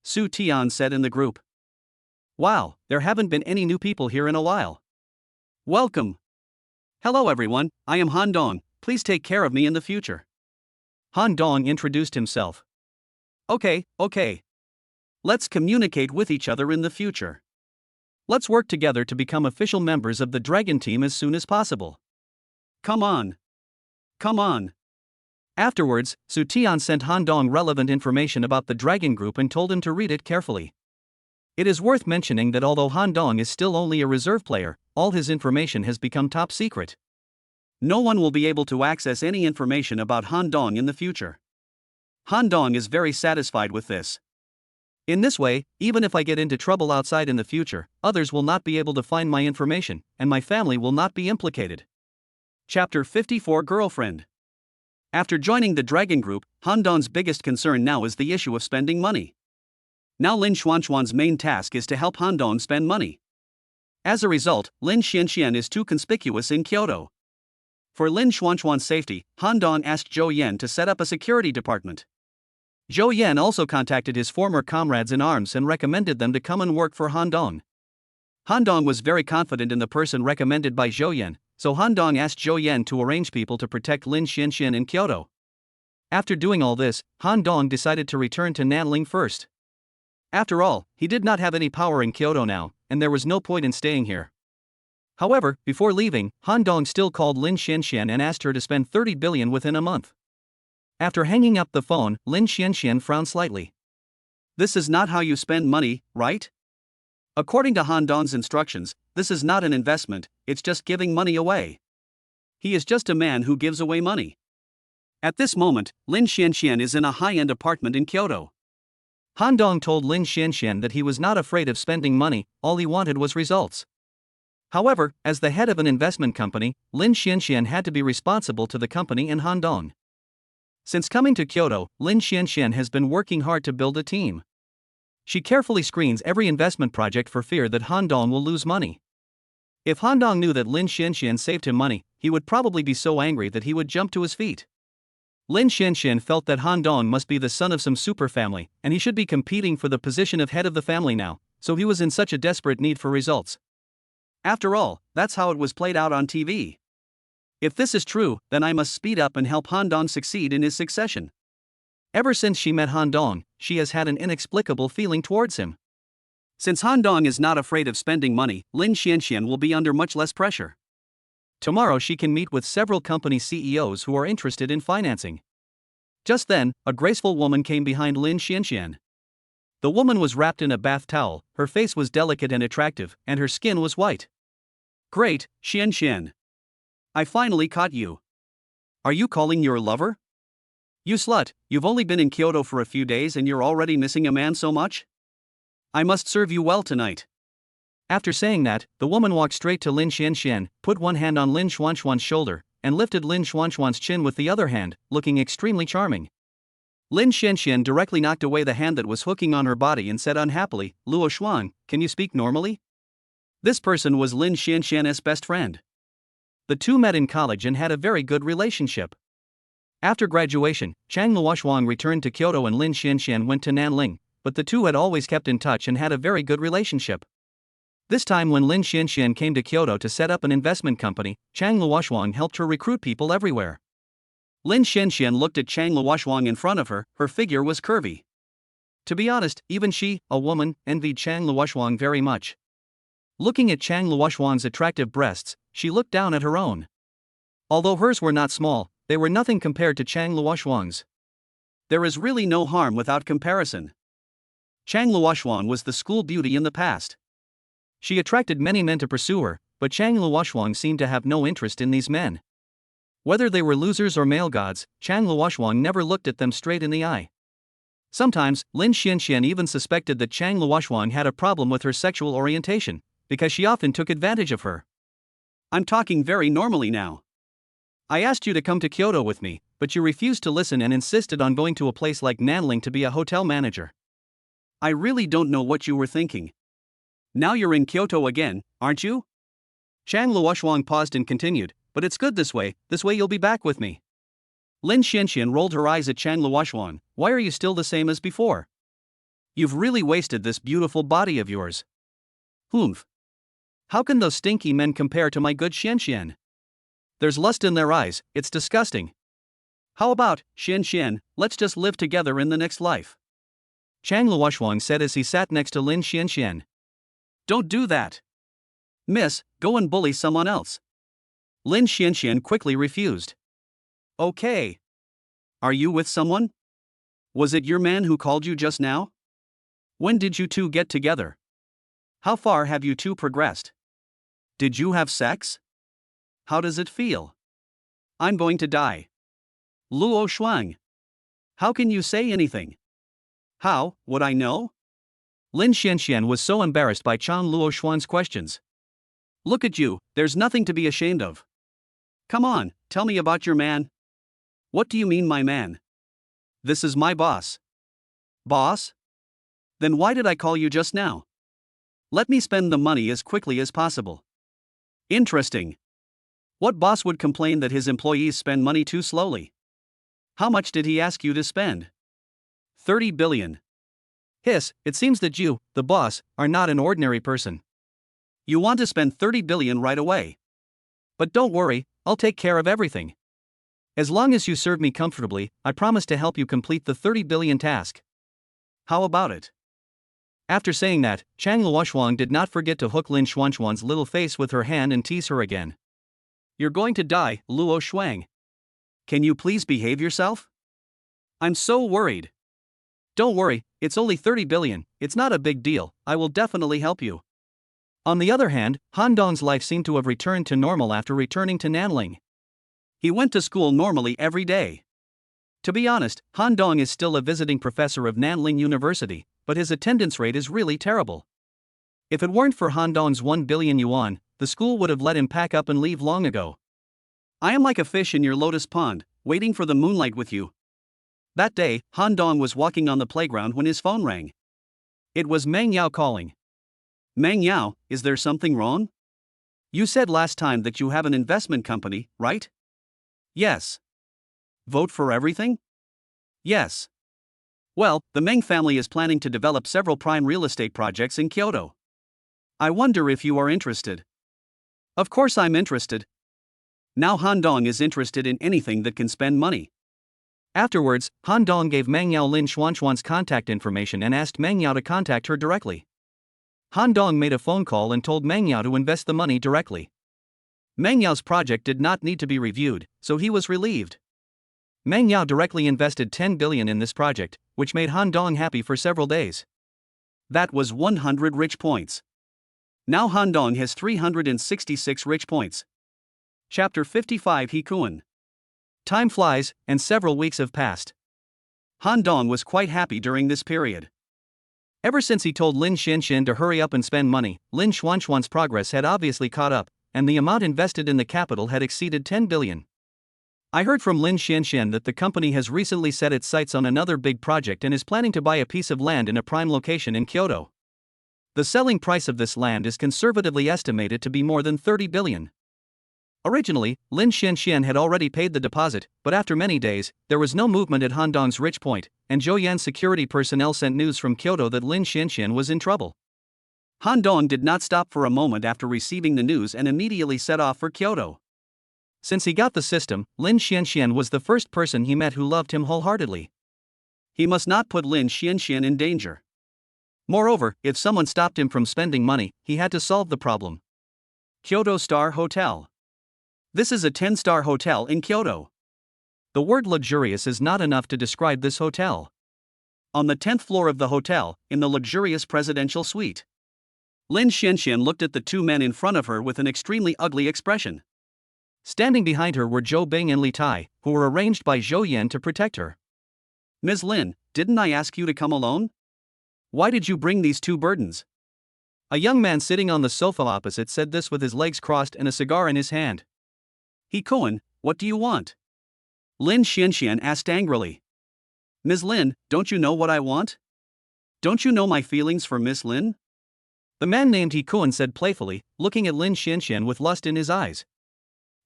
Su Tian said in the group. Wow, there haven't been any new people here in a while. Welcome. Hello everyone, I am Han Dong, please take care of me in the future. Han Dong introduced himself. Okay. Let's communicate with each other in the future. Let's work together to become official members of the Dragon Team as soon as possible. Come on. Afterwards, Su Tian sent Han Dong relevant information about the Dragon Group and told him to read it carefully. It is worth mentioning that although Han Dong is still only a reserve player, all his information has become top secret. No one will be able to access any information about Han Dong in the future. Han Dong is very satisfied with this. In this way, even if I get into trouble outside in the future, others will not be able to find my information, and my family will not be implicated. Chapter 54 Girlfriend. After joining the Dragon Group, Han Dong's biggest concern now is the issue of spending money. Now Lin Xuanxuan's main task is to help Han Dong spend money. As a result, Lin Xianxian is too conspicuous in Kyoto. For Lin Xuanxuan's safety, Han Dong asked Zhou Yan to set up a security department. Zhou Yan also contacted his former comrades in arms and recommended them to come and work for Han Dong. Han Dong was very confident in the person recommended by Zhou Yan, so Han Dong asked Zhou Yan to arrange people to protect Lin Xianxian in Kyoto. After doing all this, Han Dong decided to return to Nanling first. After all, he did not have any power in Kyoto now, and there was no point in staying here. However, before leaving, Han Dong still called Lin Xianxian and asked her to spend 30 billion within a month. After hanging up the phone, Lin Xianxian frowned slightly. This is not how you spend money, right? According to Han Dong's instructions, this is not an investment, it's just giving money away. He is just a man who gives away money. At this moment, Lin Xianxian is in a high-end apartment in Kyoto. Han Dong told Lin Xianxian that he was not afraid of spending money, all he wanted was results. However, as the head of an investment company, Lin Xianxian had to be responsible to the company and Han Dong. Since coming to Kyoto, Lin Xianxian has been working hard to build a team. She carefully screens every investment project for fear that Han Dong will lose money. If Han Dong knew that Lin Xianxian saved him money, he would probably be so angry that he would jump to his feet. Lin Xianxian felt that Han Dong must be the son of some super family, and he should be competing for the position of head of the family now, so he was in such a desperate need for results. After all, that's how it was played out on TV. If this is true, then I must speed up and help Han Dong succeed in his succession. Ever since she met Han Dong, she has had an inexplicable feeling towards him. Since Han Dong is not afraid of spending money, Lin Xianxian will be under much less pressure. Tomorrow she can meet with several company CEOs who are interested in financing. Just then, a graceful woman came behind Lin Xianxian. The woman was wrapped in a bath towel, her face was delicate and attractive, and her skin was white. Great, Xianxian. I finally caught you. Are you calling your lover? You slut, you've only been in Kyoto for a few days and you're already missing a man so much? I must serve you well tonight. After saying that, the woman walked straight to Lin Xianxian, put one hand on Lin Xuanxuan's shoulder, and lifted Lin Xuanxuan's chin with the other hand, looking extremely charming. Lin Xianxian directly knocked away the hand that was hooking on her body and said unhappily, "Luo Shuang, can you speak normally?" This person was Lin Xianxian's best friend. The two met in college and had a very good relationship. After graduation, Chang Luoshuang returned to Kyoto and Lin Xianxian went to Nanling, but the two had always kept in touch and had a very good relationship. This time when Lin Xianxian came to Kyoto to set up an investment company, Chang Luoshuang helped her recruit people everywhere. Lin Xianxian looked at Chang Luoshuang in front of her, her figure was curvy. To be honest, even she, a woman, envied Chang Luoshuang very much. Looking at Chang Luoshuang's attractive breasts, she looked down at her own. Although hers were not small, they were nothing compared to Chang Luoshuang's. There is really no harm without comparison. Chang Luoshuang was the school beauty in the past. She attracted many men to pursue her, but Chang Luoshuang seemed to have no interest in these men. Whether they were losers or male gods, Chang Luoshuang never looked at them straight in the eye. Sometimes, Lin Xianxian even suspected that Chang Luoshuang had a problem with her sexual orientation, because she often took advantage of her. I'm talking very normally now. I asked you to come to Kyoto with me, but you refused to listen and insisted on going to a place like Nanling to be a hotel manager. I really don't know what you were thinking. Now you're in Kyoto again, aren't you? Chang Luoshuang paused and continued, but it's good this way you'll be back with me. Lin Xianxian rolled her eyes at Chang Luoshuang, why are you still the same as before? You've really wasted this beautiful body of yours. Humph. How can those stinky men compare to my good Xianxian? There's lust in their eyes, it's disgusting. How about, Xianxian, let's just live together in the next life? Chang Luoshuang said as he sat next to Lin Xianxian. Don't do that. Miss, go and bully someone else. Lin Xianxian quickly refused. Okay. Are you with someone? Was it your man who called you just now? When did you two get together? How far have you two progressed? Did you have sex? How does it feel? I'm going to die. Luo Shuang. How can you say anything? How would I know? Lin Xianxian was so embarrassed by Chang Luoshuang's questions. Look at you, there's nothing to be ashamed of. Come on, tell me about your man. What do you mean my man? This is my boss. Boss? Then why did I call you just now? Let me spend the money as quickly as possible. Interesting. What boss would complain that his employees spend money too slowly? How much did he ask you to spend? 30 billion. Hiss, it seems that you, the boss, are not an ordinary person. You want to spend 30 billion right away. But don't worry, I'll take care of everything. As long as you serve me comfortably, I promise to help you complete the 30 billion task. How about it? After saying that, Chang Luoshuang did not forget to hook Lin Xuanxuan's little face with her hand and tease her again. You're going to die, Luo Shuang. Can you please behave yourself? I'm so worried. Don't worry, it's only 30 billion, it's not a big deal, I will definitely help you. On the other hand, Han Dong's life seemed to have returned to normal after returning to Nanling. He went to school normally every day. To be honest, Han Dong is still a visiting professor of Nanling University, but his attendance rate is really terrible. If it weren't for Han Dong's 1 billion yuan, the school would have let him pack up and leave long ago. I am like a fish in your lotus pond, waiting for the moonlight with you. That day, Han Dong was walking on the playground when his phone rang. It was Meng Yao calling. Meng Yao, is there something wrong? You said last time that you have an investment company, right? Yes. Vote for everything? Yes. Well, the Meng family is planning to develop several prime real estate projects in Kyoto. I wonder if you are interested. Of course I'm interested. Now Han Dong is interested in anything that can spend money. Afterwards, Han Dong gave Meng Yao Lin Xuanxuan's contact information and asked Meng Yao to contact her directly. Han Dong made a phone call and told Meng Yao to invest the money directly. Meng Yao's project did not need to be reviewed, so he was relieved. Meng Yao directly invested 10 billion in this project, which made Han Dong happy for several days. That was 100 rich points. Now Han Dong has 366 rich points. Chapter 55 He Kuan. Time flies, and several weeks have passed. Han Dong was quite happy during this period. Ever since he told Lin Xianxian to hurry up and spend money, Lin Xuanxuan's progress had obviously caught up, and the amount invested in the capital had exceeded 10 billion. I heard from Lin Xianxian that the company has recently set its sights on another big project and is planning to buy a piece of land in a prime location in Kyoto. The selling price of this land is conservatively estimated to be more than 30 billion. Originally, Lin Xianxian had already paid the deposit, but after many days, there was no movement at Han Dong's rich point, and Zhou Yan's security personnel sent news from Kyoto that Lin Xianxian was in trouble. Han Dong did not stop for a moment after receiving the news and immediately set off for Kyoto. Since he got the system, Lin Xianxian was the first person he met who loved him wholeheartedly. He must not put Lin Xianxian in danger. Moreover, if someone stopped him from spending money, he had to solve the problem. Kyoto Star Hotel. This is a 10-star hotel in Kyoto. The word luxurious is not enough to describe this hotel. On the 10th floor of the hotel, in the luxurious presidential suite, Lin Xianxian looked at the two men in front of her with an extremely ugly expression. Standing behind her were Zhou Bing and Li Tai, who were arranged by Zhou Yan to protect her. Ms. Lin, didn't I ask you to come alone? Why did you bring these two burdens? A young man sitting on the sofa opposite said this with his legs crossed and a cigar in his hand. He Kuan, what do you want? Lin Xianxian asked angrily. Ms. Lin, don't you know what I want? Don't you know my feelings for Miss Lin? The man named He Kuan said playfully, looking at Lin Xianxian with lust in his eyes.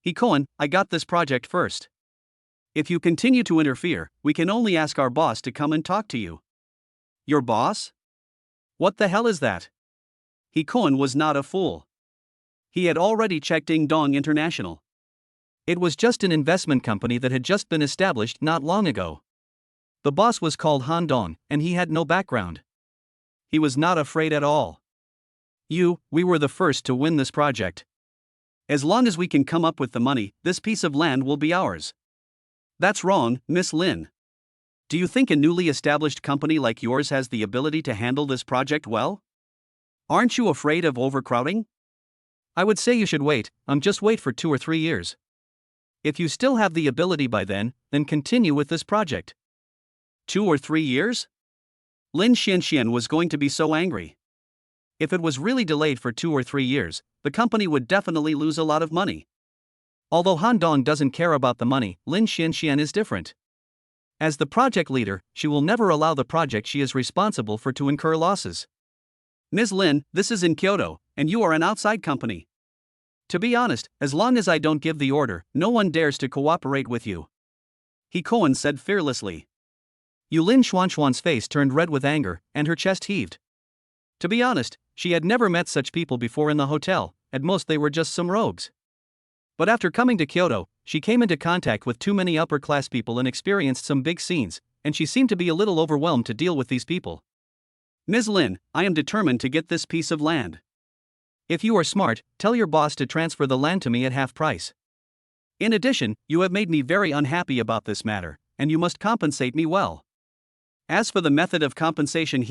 He Kuan, I got this project first. If you continue to interfere, we can only ask our boss to come and talk to you. Your boss? What the hell is that? He Kuan was not a fool. He had already checked Ding Dong International. It was just an investment company that had just been established not long ago. The boss was called Han Dong, and he had no background. He was not afraid at all. We were the first to win this project. As long as we can come up with the money, this piece of land will be ours. That's wrong, Miss Lin. Do you think a newly established company like yours has the ability to handle this project well? Aren't you afraid of overcrowding? I would say you should wait, just wait for 2 or 3 years. If you still have the ability by then continue with this project. 2 or 3 years? Lin Xianxian was going to be so angry. If it was really delayed for 2 or 3 years, the company would definitely lose a lot of money. Although Han Dong doesn't care about the money, Lin Xianxian is different. As the project leader, she will never allow the project she is responsible for to incur losses. Ms. Lin, this is in Kyoto, and you are an outside company. To be honest, as long as I don't give the order, no one dares to cooperate with you. He Kuan said fearlessly. Lin Xuanxuan's face turned red with anger, and her chest heaved. To be honest, she had never met such people before in the hotel, at most they were just some rogues. But after coming to Kyoto, she came into contact with too many upper-class people and experienced some big scenes, and she seemed to be a little overwhelmed to deal with these people. Ms. Lin, I am determined to get this piece of land. If you are smart, tell your boss to transfer the land to me at half price. In addition, you have made me very unhappy about this matter, and you must compensate me well. As for the method of compensation,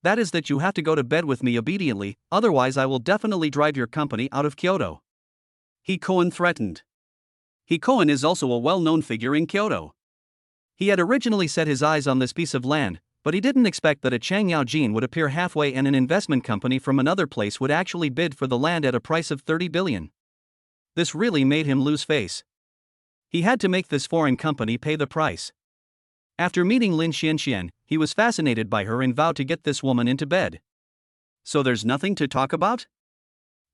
that is that you have to go to bed with me obediently, otherwise I will definitely drive your company out of Kyoto. He Kuan threatened. He Kuan is also a well-known figure in Kyoto. He had originally set his eyes on this piece of land, but he didn't expect that a Chang Yao Jin would appear halfway and an investment company from another place would actually bid for the land at a price of 30 billion. This really made him lose face. He had to make this foreign company pay the price. After meeting Lin Xianxian, he was fascinated by her and vowed to get this woman into bed. So there's nothing to talk about?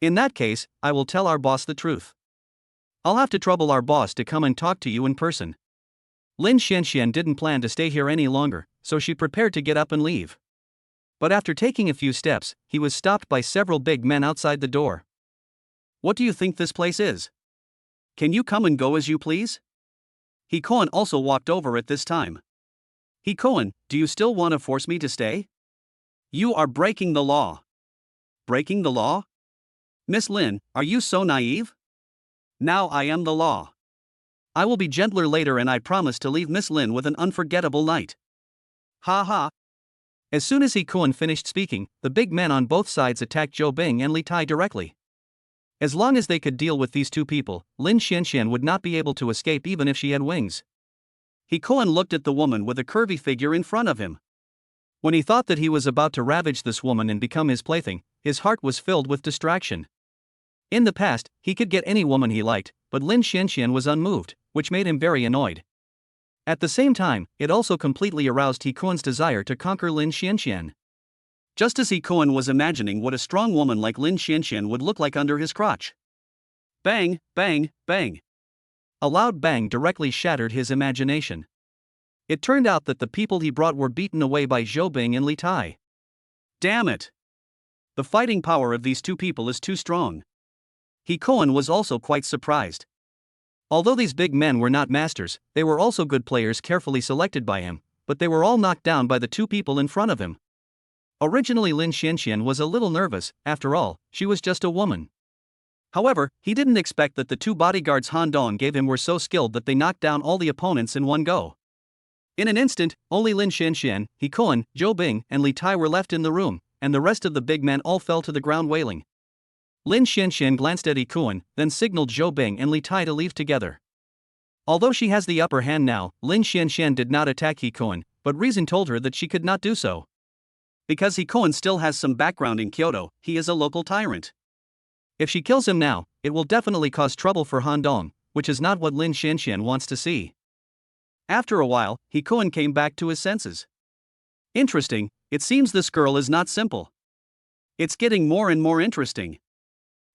In that case, I will tell our boss the truth. I'll have to trouble our boss to come and talk to you in person. Lin Xianxian didn't plan to stay here any longer, so she prepared to get up and leave. But after taking a few steps, he was stopped by several big men outside the door. What do you think this place is? Can you come and go as you please? He Koan also walked over at this time. He Koan, do you still want to force me to stay? You are breaking the law. Breaking the law? Miss Lin, are you so naive? Now I am the law. I will be gentler later and I promise to leave Miss Lin with an unforgettable night. Ha ha. As soon as He Koan finished speaking, the big men on both sides attacked Zhou Bing and Li Tai directly. As long as they could deal with these two people, Lin Xianxian would not be able to escape even if she had wings. He Koan looked at the woman with a curvy figure in front of him. When he thought that he was about to ravage this woman and become his plaything, his heart was filled with distraction. In the past, he could get any woman he liked, but Lin Xianxian was unmoved, which made him very annoyed. At the same time, it also completely aroused He Koan's desire to conquer Lin Xianxian. Just as He Koan was imagining what a strong woman like Lin Xianxian would look like under his crotch. Bang, bang, bang. A loud bang directly shattered his imagination. It turned out that the people he brought were beaten away by Zhou Bing and Li Tai. Damn it! The fighting power of these two people is too strong. He Koan was also quite surprised. Although these big men were not masters, they were also good players carefully selected by him, but they were all knocked down by the two people in front of him. Originally Lin Xianxian was a little nervous, after all, she was just a woman. However, he didn't expect that the two bodyguards Han Dong gave him were so skilled that they knocked down all the opponents in one go. In an instant, only Lin Xianxian, He Koan, Zhou Bing, and Li Tai were left in the room, and the rest of the big men all fell to the ground wailing. Lin Xianxian glanced at He Koan, then signaled Zhou Bing and Li Tai to leave together. Although she has the upper hand now, Lin Xianxian did not attack He Koan, but reason told her that she could not do so. Because He Koan still has some background in Kyoto, he is a local tyrant. If she kills him now, it will definitely cause trouble for Han Dong, which is not what Lin Xianxian wants to see. After a while, He Koan came back to his senses. Interesting, it seems this girl is not simple. It's getting more and more interesting.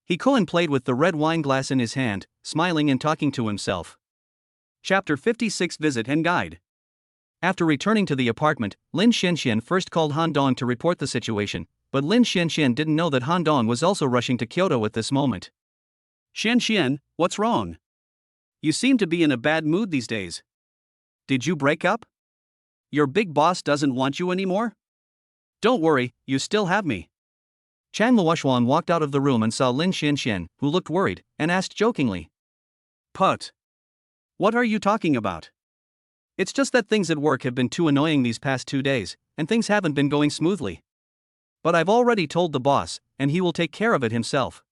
He Koan played with the red wine glass in his hand, smiling and talking to himself. Chapter 56 Visit and Guide. After returning to the apartment, Lin Xianxian first called Han Dong to report the situation, but Lin Xianxian didn't know that Han Dong was also rushing to Kyoto at this moment. Xianxian, what's wrong? You seem to be in a bad mood these days. Did you break up? Your big boss doesn't want you anymore? Don't worry, you still have me. Chang Luoshuan walked out of the room and saw Lin Xianxian, who looked worried, and asked jokingly. Put. What are you talking about? It's just that things at work have been too annoying these past 2 days, and things haven't been going smoothly. But I've already told the boss, and he will take care of it himself.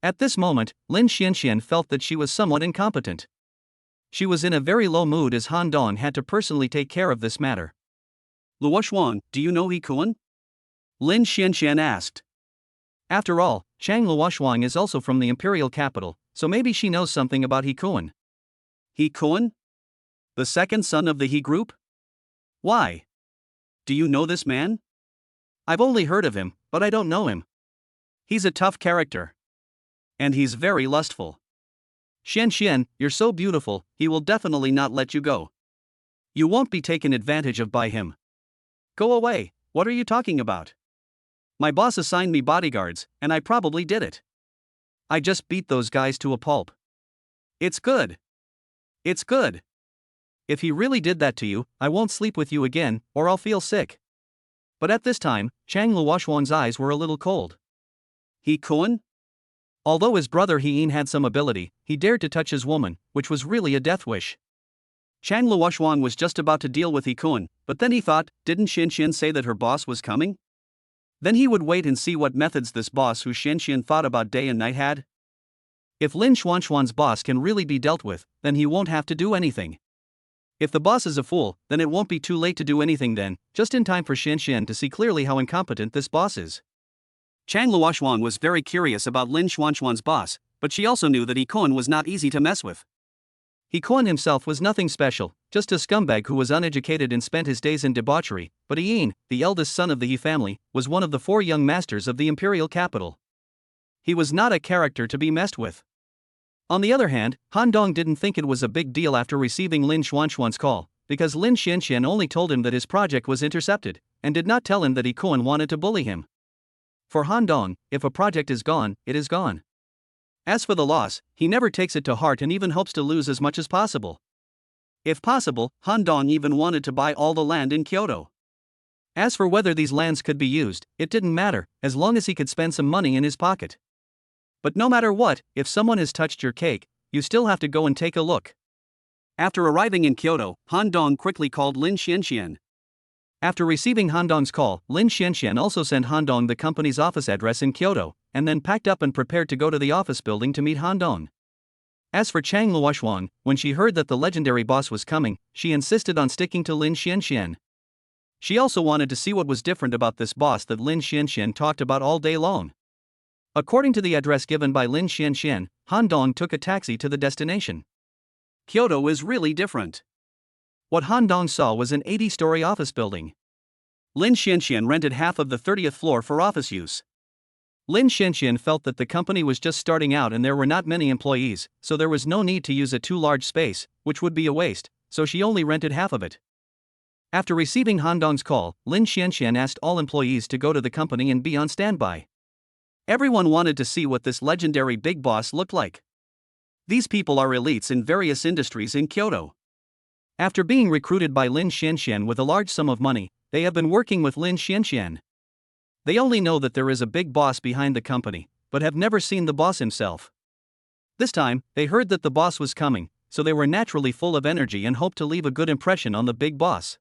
At this moment, Lin Xianxian felt that she was somewhat incompetent. She was in a very low mood as Han Dong had to personally take care of this matter. Luoshuan, do you know He Koan? Lin Xianxian asked. After all, Chang Luoshuan is also from the imperial capital, so maybe she knows something about He Koan. He Koan? The second son of the He group? Why? Do you know this man? I've only heard of him, but I don't know him. He's a tough character. And he's very lustful. Xianxian, you're so beautiful, he will definitely not let you go. You won't be taken advantage of by him. Go away, what are you talking about? My boss assigned me bodyguards, and I probably did it. I just beat those guys to a pulp. It's good. It's good. If he really did that to you, I won't sleep with you again, or I'll feel sick. But at this time, Chang Luoshuan's eyes were a little cold. He Koan? Although his brother He had some ability, he dared to touch his woman, which was really a death wish. Chang Luoshuan was just about to deal with He Koan, but then he thought, didn't Xianxian say that her boss was coming? Then he would wait and see what methods this boss who Xianxian thought about day and night had. If Lin Xuanshuan's boss can really be dealt with, then he won't have to do anything. If the boss is a fool, then it won't be too late to do anything then, just in time for Xianxian to see clearly how incompetent this boss is. Chang Luoshuan was very curious about Lin Xuanshuan's boss, but she also knew that He Koan was not easy to mess with. He Koan himself was nothing special, just a scumbag who was uneducated and spent his days in debauchery, but He, the eldest son of the He family, was one of the 4 young masters of the imperial capital. He was not a character to be messed with. On the other hand, Han Dong didn't think it was a big deal after receiving Lin Xuanshuan's call, because Lin Xianxian only told him that his project was intercepted, and did not tell him that He Koan wanted to bully him. For Han Dong, if a project is gone, it is gone. As for the loss, he never takes it to heart and even hopes to lose as much as possible. If possible, Han Dong even wanted to buy all the land in Kyoto. As for whether these lands could be used, it didn't matter, as long as he could spend some money in his pocket. But no matter what, if someone has touched your cake, you still have to go and take a look. After arriving in Kyoto, Han Dong quickly called Lin Xianxian. After receiving Han Dong's call, Lin Xianxian also sent Han Dong the company's office address in Kyoto, and then packed up and prepared to go to the office building to meet Han Dong. As for Chang Luoshuang, when she heard that the legendary boss was coming, she insisted on sticking to Lin Xianxian. She also wanted to see what was different about this boss that Lin Xianxian talked about all day long. According to the address given by Lin Xianxian, Han Dong took a taxi to the destination. Kyoto is really different. What Han Dong saw was an 80-story office building. Lin Xianxian rented half of the 30th floor for office use. Lin Xianxian felt that the company was just starting out and there were not many employees, so there was no need to use a too large space, which would be a waste, so she only rented half of it. After receiving Han Dong's call, Lin Xianxian asked all employees to go to the company and be on standby. Everyone wanted to see what this legendary big boss looked like. These people are elites in various industries in Kyoto. After being recruited by Lin Xianxian with a large sum of money, they have been working with Lin Xianxian. They only know that there is a big boss behind the company, but have never seen the boss himself. This time, they heard that the boss was coming, so they were naturally full of energy and hoped to leave a good impression on the big boss.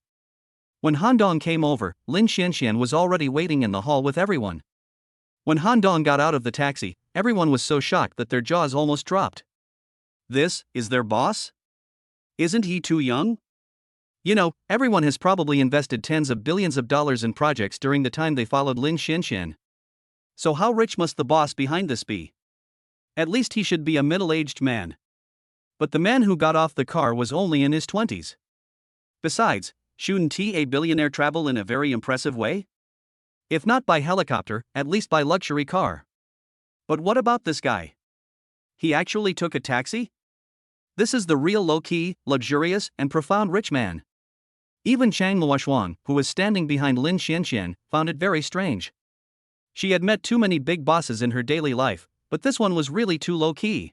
When Han Dong came over, Lin Xianxian was already waiting in the hall with everyone. When Han Dong got out of the taxi, everyone was so shocked that their jaws almost dropped. This is their boss? Isn't he too young? You know, everyone has probably invested tens of billions of dollars in projects during the time they followed Lin Xianxian. So how rich must the boss behind this be? At least he should be a middle-aged man. But the man who got off the car was only in his 20s. Besides, shouldn't a billionaire travel in a very impressive way? If not by helicopter, at least by luxury car. But what about this guy? He actually took a taxi? This is the real low-key, luxurious, and profound rich man. Even Chang Luoshuang, who was standing behind Lin Xianxian, found it very strange. She had met too many big bosses in her daily life, but this one was really too low-key.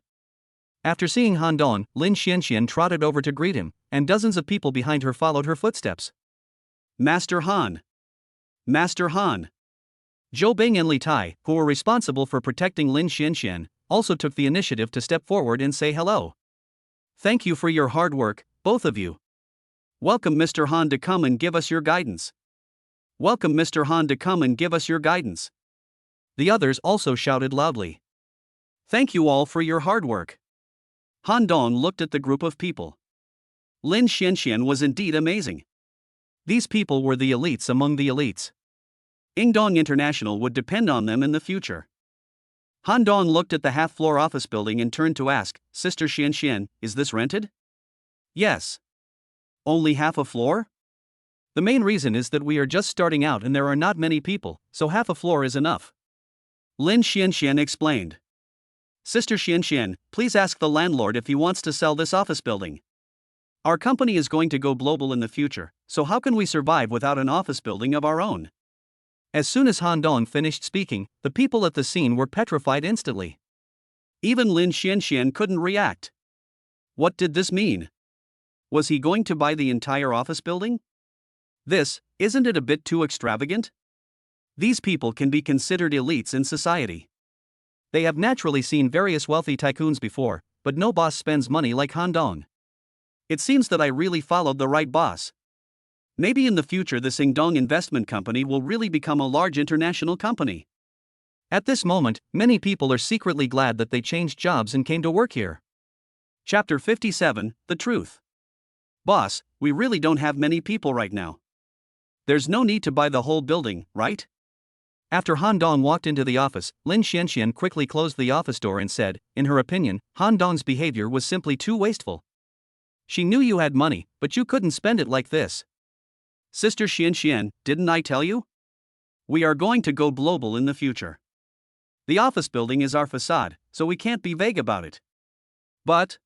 After seeing Han Dong, Lin Xianxian trotted over to greet him, and dozens of people behind her followed her footsteps. Master Han! Master Han! Zhou Bing and Li Tai, who were responsible for protecting Lin Xianxian, also took the initiative to step forward and say hello. Thank you for your hard work, both of you. Welcome Mr. Han to come and give us your guidance. Welcome Mr. Han to come and give us your guidance. The others also shouted loudly. Thank you all for your hard work. Han Dong looked at the group of people. Lin Xianxian was indeed amazing. These people were the elites among the elites. Ingdong International would depend on them in the future. Han Dong looked at the half-floor office building and turned to ask, Sister Xianxian, is this rented? Yes. Only half a floor? The main reason is that we are just starting out and there are not many people, so half a floor is enough. Lin Xianxian explained. Sister Xianxian, please ask the landlord if he wants to sell this office building. Our company is going to go global in the future, so how can we survive without an office building of our own? As soon as Han Dong finished speaking, the people at the scene were petrified instantly. Even Lin Xianxian couldn't react. What did this mean? Was he going to buy the entire office building? Isn't it a bit too extravagant? These people can be considered elites in society. They have naturally seen various wealthy tycoons before, but no boss spends money like Han Dong. It seems that I really followed the right boss. Maybe in the future this Ingdong investment company will really become a large international company. At this moment, many people are secretly glad that they changed jobs and came to work here. Chapter 57, The Truth. Boss, we really don't have many people right now. There's no need to buy the whole building, right? After Han Dong walked into the office, Lin Xianxian quickly closed the office door and said, in her opinion, Han Dong's behavior was simply too wasteful. She knew you had money, but you couldn't spend it like this. Sister Xianxian, didn't I tell you? We are going to go global in the future. The office building is our facade, so we can't be vague about it. But...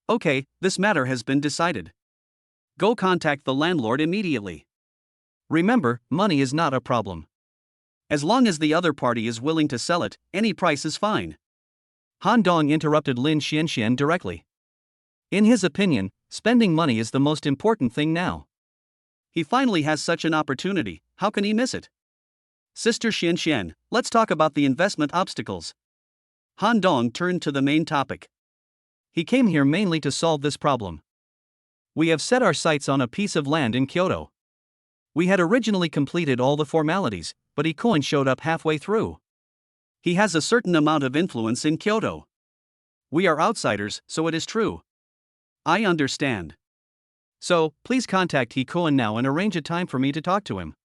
okay, this matter has been decided. Go contact the landlord immediately. Remember, money is not a problem. As long as the other party is willing to sell it, any price is fine. Han Dong interrupted Lin Xianxian directly. In his opinion, spending money is the most important thing now. He finally has such an opportunity, how can he miss it? Sister Xianxian, let's talk about the investment obstacles. Han Dong turned to the main topic. He came here mainly to solve this problem. We have set our sights on a piece of land in Kyoto. We had originally completed all the formalities, but Ikoin showed up halfway through. He has a certain amount of influence in Kyoto. We are outsiders, so it is true. I understand. So, please contact Ikoin now and arrange a time for me to talk to him.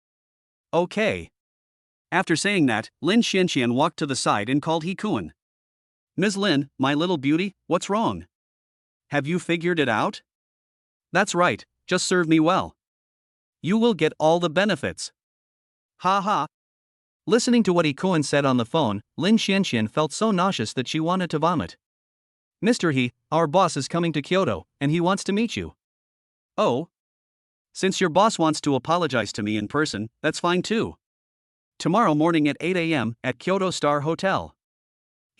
Okay. After saying that, Lin Xianxian walked to the side and called Hikuan. Ms. Lin, my little beauty, what's wrong? Have you figured it out? That's right, just serve me well. You will get all the benefits. Ha ha. Listening to what Ikoin said on the phone, Lin Xianxian felt so nauseous that she wanted to vomit. Mr. He, our boss is coming to Kyoto, and he wants to meet you. Oh? Since your boss wants to apologize to me in person, that's fine too. Tomorrow morning at 8 a.m. at Kyoto Star Hotel.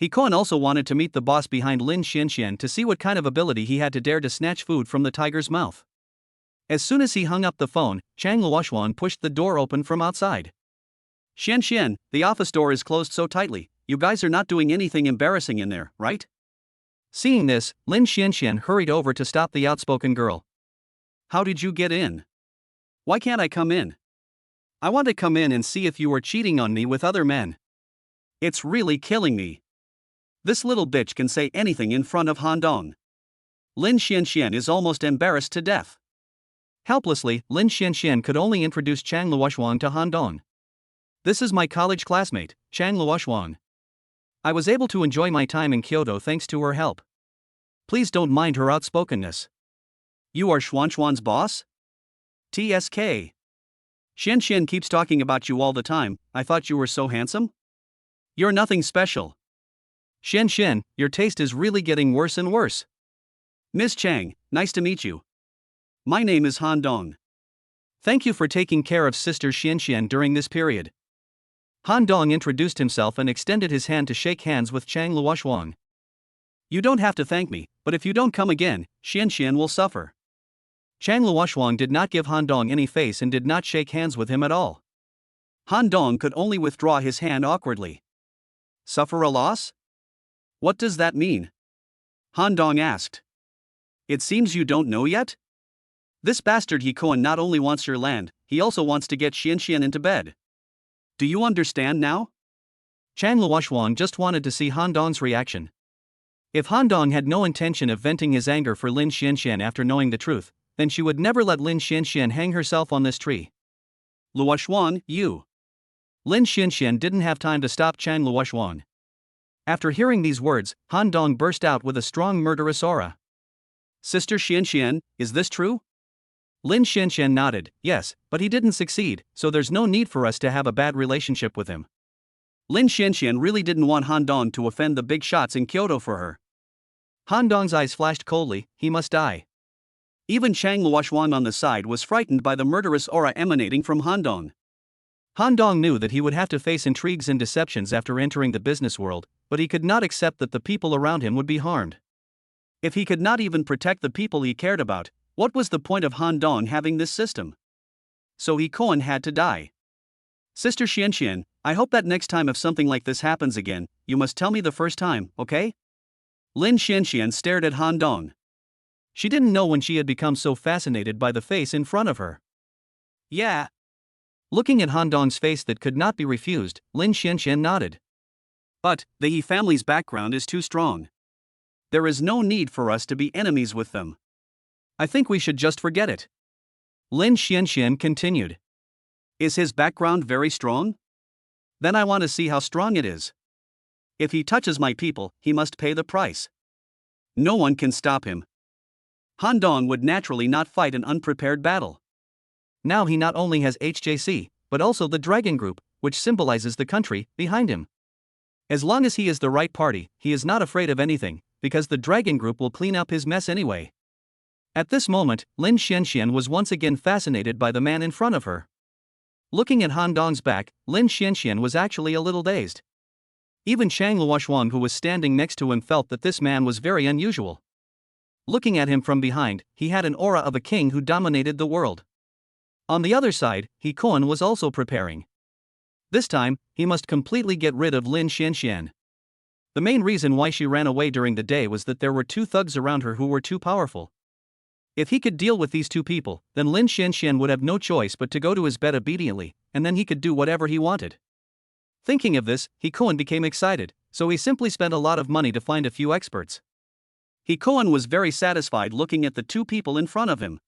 Hikoin also wanted to meet the boss behind Lin Xianxian to see what kind of ability he had to dare to snatch food from the tiger's mouth. As soon as he hung up the phone, Chang Luoxuan pushed the door open from outside. Xianxian, the office door is closed so tightly, you guys are not doing anything embarrassing in there, right? Seeing this, Lin Xianxian hurried over to stop the outspoken girl. How did you get in? Why can't I come in? I want to come in and see if you were cheating on me with other men. It's really killing me. This little bitch can say anything in front of Han Dong. Lin Xianxian is almost embarrassed to death. Helplessly, Lin Xianxian could only introduce Chang Luoxuan to Han Dong. This is my college classmate, Chang Luoxuan. I was able to enjoy my time in Kyoto thanks to her help. Please don't mind her outspokenness. You are Xuanxuan's boss? TSK. Xianxian keeps talking about you all the time, I thought you were so handsome? You're nothing special. Xianxian, your taste is really getting worse and worse. Miss Chang, nice to meet you. My name is Han Dong. Thank you for taking care of Sister Xianxian during this period. Han Dong introduced himself and extended his hand to shake hands with Chang Luoxuan. You don't have to thank me, but if you don't come again, Xianxian will suffer. Chang Luoxuan did not give Han Dong any face and did not shake hands with him at all. Han Dong could only withdraw his hand awkwardly. Suffer a loss? What does that mean? Han Dong asked. It seems you don't know yet? This bastard Hikoin not only wants your land, he also wants to get Xianxian into bed. Do you understand now? Chang Luoxuan just wanted to see Han Dong's reaction. If Han Dong had no intention of venting his anger for Lin Xianxian after knowing the truth, then she would never let Lin Xianxian hang herself on this tree. Luoxuan, you. Lin Xianxian didn't have time to stop Chang Luoxuan. After hearing these words, Han Dong burst out with a strong murderous aura. Sister Xianxian, is this true? Lin Xianxian nodded, yes, but he didn't succeed, so there's no need for us to have a bad relationship with him. Lin Xianxian really didn't want Han Dong to offend the big shots in Kyoto for her. Han Dong's eyes flashed coldly, he must die. Even Chang Luoxuan on the side was frightened by the murderous aura emanating from Han Dong. Han Dong knew that he would have to face intrigues and deceptions after entering the business world, but he could not accept that the people around him would be harmed. If he could not even protect the people he cared about, what was the point of Han Dong having this system? So Hikoin had to die. Sister Xianxian, I hope that next time if something like this happens again, you must tell me the first time, okay? Lin Xianxian stared at Han Dong. She didn't know when she had become so fascinated by the face in front of her. Yeah. Looking at Han Dong's face that could not be refused, Lin Xianxian nodded. But, the He family's background is too strong. There is no need for us to be enemies with them. I think we should just forget it. Lin Xianxian continued. Is his background very strong? Then I want to see how strong it is. If he touches my people, he must pay the price. No one can stop him. Han Dong would naturally not fight an unprepared battle. Now he not only has HJC, but also the Dragon Group, which symbolizes the country, behind him. As long as he is the right party, he is not afraid of anything, because the Dragon Group will clean up his mess anyway. At this moment, Lin Xianxian was once again fascinated by the man in front of her. Looking at Han Dong's back, Lin Xianxian was actually a little dazed. Even Chang Luoshuang, who was standing next to him, felt that this man was very unusual. Looking at him from behind, he had an aura of a king who dominated the world. On the other side, He Kuan was also preparing. This time, he must completely get rid of Lin Xianxian. The main reason why she ran away during the day was that there were two thugs around her who were too powerful. If he could deal with these two people, then Lin Xianxian would have no choice but to go to his bed obediently, and then he could do whatever he wanted. Thinking of this, He Kuan became excited, so he simply spent a lot of money to find a few experts. He Kuan was very satisfied looking at the two people in front of him.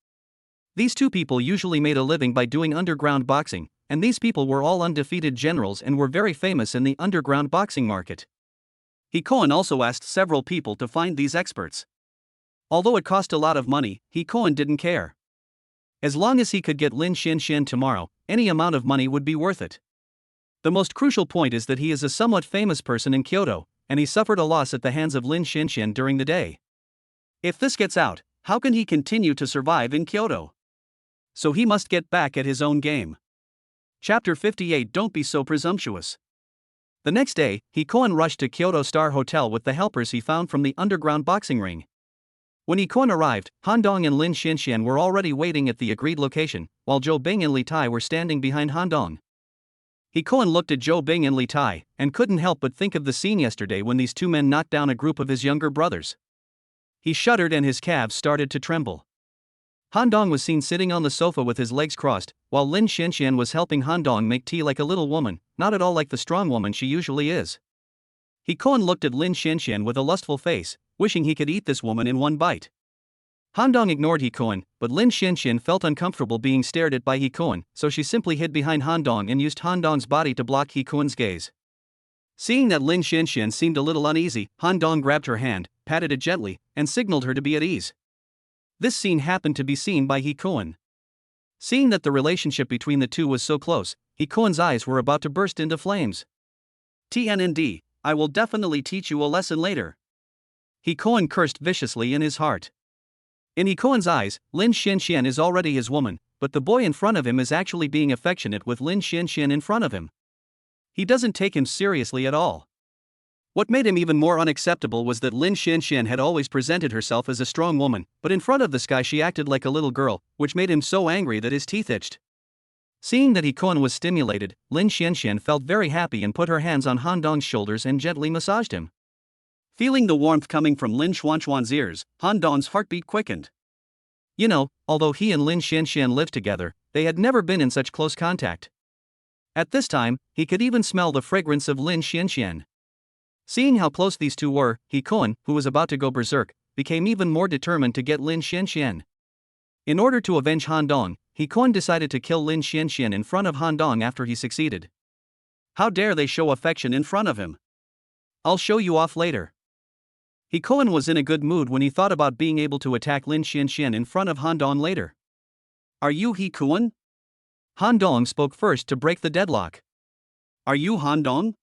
These two people usually made a living by doing underground boxing, and these people were all undefeated generals and were very famous in the underground boxing market. He Kuan also asked several people to find these experts. Although it cost a lot of money, He Kuan didn't care. As long as he could get Lin Xianxian tomorrow, any amount of money would be worth it. The most crucial point is that he is a somewhat famous person in Kyoto, and he suffered a loss at the hands of Lin Xianxian during the day. If this gets out, how can he continue to survive in Kyoto? So he must get back at his own game. Chapter 58. Don't be so presumptuous. The next day, He Kuan rushed to Kyoto Star Hotel with the helpers he found from the underground boxing ring. When He Kuan arrived, Han Dong and Lin Xianxian were already waiting at the agreed location, while Zhou Bing and Li Tai were standing behind Han Dong. He Kuan looked at Zhou Bing and Li Tai, and couldn't help but think of the scene yesterday when these two men knocked down a group of his younger brothers. He shuddered and his calves started to tremble. Han Dong was seen sitting on the sofa with his legs crossed, while Lin Xianxian was helping Han Dong make tea like a little woman, not at all like the strong woman she usually is. He Kuan looked at Lin Xianxian with a lustful face, wishing he could eat this woman in one bite. Han Dong ignored He Kuan, but Lin Xianxian felt uncomfortable being stared at by He Kuan, so she simply hid behind Han Dong and used Han Dong's body to block He Kuan's gaze. Seeing that Lin Xianxian seemed a little uneasy, Han Dong grabbed her hand, patted it gently, and signaled her to be at ease. This scene happened to be seen by He Kuan. Seeing that the relationship between the two was so close, He Kuan's eyes were about to burst into flames. TNND, I will definitely teach you a lesson later. He Kuan cursed viciously in his heart. In He Kuan's eyes, Lin Xianxian is already his woman, but the boy in front of him is actually being affectionate with Lin Xianxian in front of him. He doesn't take him seriously at all. What made him even more unacceptable was that Lin Xianxian had always presented herself as a strong woman, but in front of this guy she acted like a little girl, which made him so angry that his teeth itched. Seeing that He Kuan was stimulated, Lin Xianxian felt very happy and put her hands on Han Dong's shoulders and gently massaged him. Feeling the warmth coming from Lin Xuanxuan's ears, Han Dong's heartbeat quickened. You know, although he and Lin Xianxian lived together, they had never been in such close contact. At this time, he could even smell the fragrance of Lin Xianxian. Seeing how close these two were, He Kuan, who was about to go berserk, became even more determined to get Lin Xianxian. In order to avenge Han Dong, He Kuan decided to kill Lin Xianxian in front of Han Dong after he succeeded. How dare they show affection in front of him? I'll show you off later. He Kuan was in a good mood when he thought about being able to attack Lin Xianxian in front of Han Dong later. Are you He Kuan? Han Dong spoke first to break the deadlock. Are you Han Dong?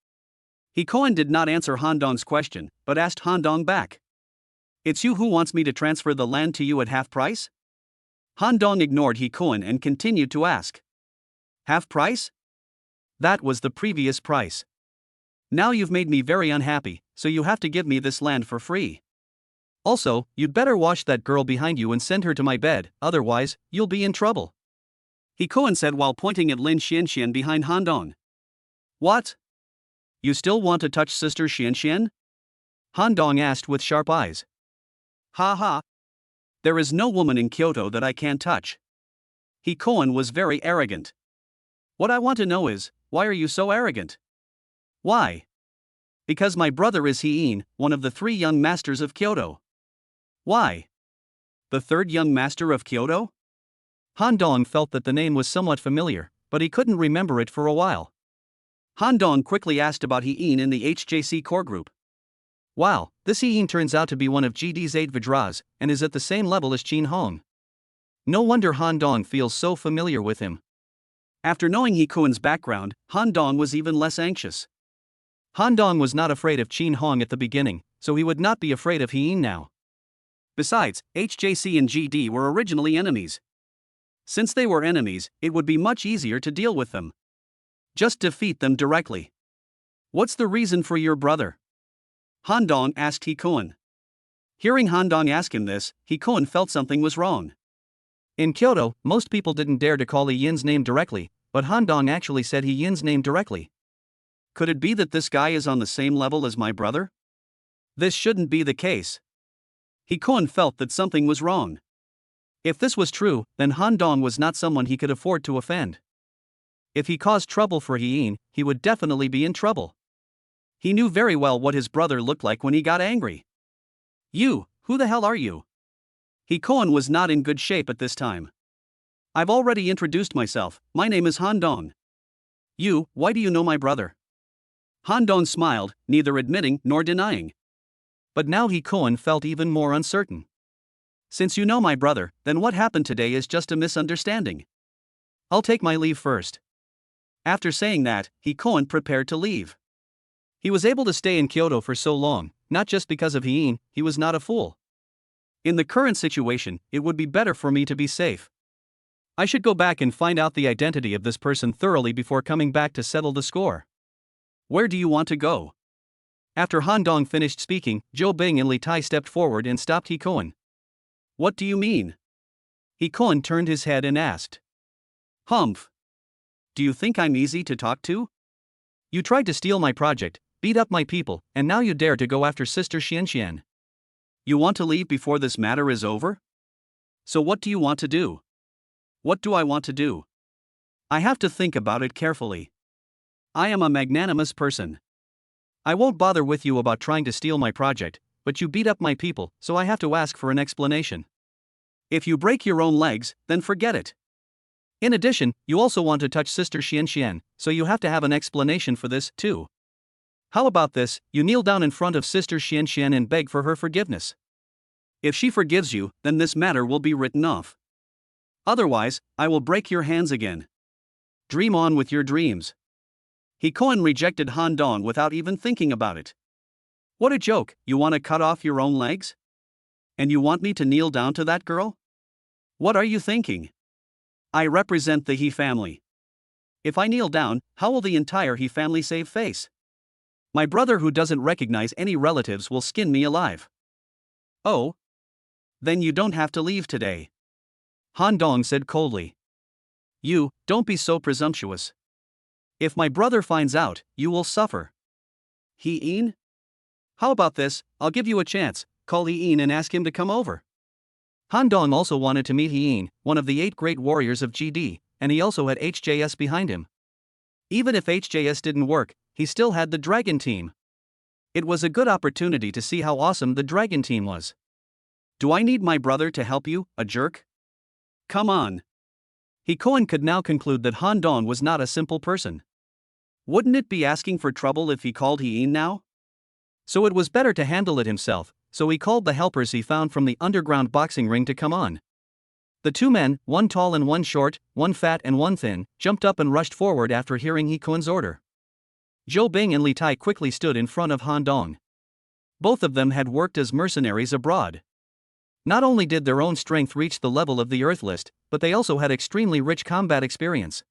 He Kuan did not answer Han Dong's question, but asked Han Dong back. It's you who wants me to transfer the land to you at half price? Han Dong ignored He Kuan and continued to ask. Half price? That was the previous price. Now you've made me very unhappy, so you have to give me this land for free. Also, you'd better wash that girl behind you and send her to my bed, otherwise, you'll be in trouble. He Kuan said while pointing at Lin Xianxian behind Han Dong. What? You still want to touch Sister Xianxian? Han Dong asked with sharp eyes. Ha ha. There is no woman in Kyoto that I can't touch. He Kuan was very arrogant. What I want to know is, why are you so arrogant? Why? Because my brother is Heiin, one of the 3 young masters of Kyoto. Why? The 3rd young master of Kyoto? Han Dong felt that the name was somewhat familiar, but he couldn't remember it for a while. Han Dong quickly asked about Heiin in the HJC core group. Wow, this Heiin turns out to be one of GD's 8 Vajras, and is at the same level as Qin Hong. No wonder Han Dong feels so familiar with him. After knowing He Kuan's background, Han Dong was even less anxious. Han Dong was not afraid of Qin Hong at the beginning, so he would not be afraid of Heiin now. Besides, HJC and GD were originally enemies. Since they were enemies, it would be much easier to deal with them. Just defeat them directly. What's the reason for your brother? Han Dong asked He Kun. Hearing Han Dong ask him this, He Kun felt something was wrong. In Kyoto, most people didn't dare to call He Yin's name directly, but Han Dong actually said He Yin's name directly. Could it be that this guy is on the same level as my brother? This shouldn't be the case. He Kun felt that something was wrong. If this was true, then Han Dong was not someone he could afford to offend. If he caused trouble for He Yin, he would definitely be in trouble. He knew very well what his brother looked like when he got angry. You, who the hell are you? He Kun was not in good shape at this time. I've already introduced myself, my name is Han Dong. You, why do you know my brother? Han Dong smiled, neither admitting nor denying. But now He Kun felt even more uncertain. Since you know my brother, then what happened today is just a misunderstanding. I'll take my leave first. After saying that, He Kun prepared to leave. He was able to stay in Kyoto for so long, not just because of He Yin, he was not a fool. In the current situation, it would be better for me to be safe. I should go back and find out the identity of this person thoroughly before coming back to settle the score. Where do you want to go? After Han Dong finished speaking, Zhou Bing and Li Tai stepped forward and stopped He Kun. What do you mean? He Kun turned his head and asked. Humph. Do you think I'm easy to talk to? You tried to steal my project, beat up my people, and now you dare to go after Sister Xianxian. You want to leave before this matter is over? So what do you want to do? What do I want to do? I have to think about it carefully. I am a magnanimous person. I won't bother with you about trying to steal my project, but you beat up my people, so I have to ask for an explanation. If you break your own legs, then forget it. In addition, you also want to touch Sister Xianxian, so you have to have an explanation for this, too. How about this, you kneel down in front of Sister Xianxian and beg for her forgiveness. If she forgives you, then this matter will be written off. Otherwise, I will break your hands again. Dream on with your dreams. He Kun rejected Han Dong without even thinking about it. What a joke, you want to cut off your own legs? And you want me to kneel down to that girl? What are you thinking? I represent the He family. If I kneel down, how will the entire He family save face? My brother who doesn't recognize any relatives will skin me alive. Oh? Then you don't have to leave today. Han Dong said coldly. You, don't be so presumptuous. If my brother finds out, you will suffer. He Yin? How about this, I'll give you a chance, call He Yin and ask him to come over. Han Dong also wanted to meet He Yin, one of the 8 great warriors of GD, and he also had HJS behind him. Even if HJS didn't work, he still had the Dragon Team. It was a good opportunity to see how awesome the Dragon Team was. Do I need my brother to help you, a jerk? Come on. He Kun could now conclude that Han Dong was not a simple person. Wouldn't it be asking for trouble if he called He Yin now? So it was better to handle it himself, so he called the helpers he found from the underground boxing ring to come on. The 2 men, one tall and one short, one fat and one thin, jumped up and rushed forward after hearing He Kun's order. Zhou Bing and Li Tai quickly stood in front of Han Dong. Both of them had worked as mercenaries abroad. Not only did their own strength reach the level of the Earth list, but they also had extremely rich combat experience.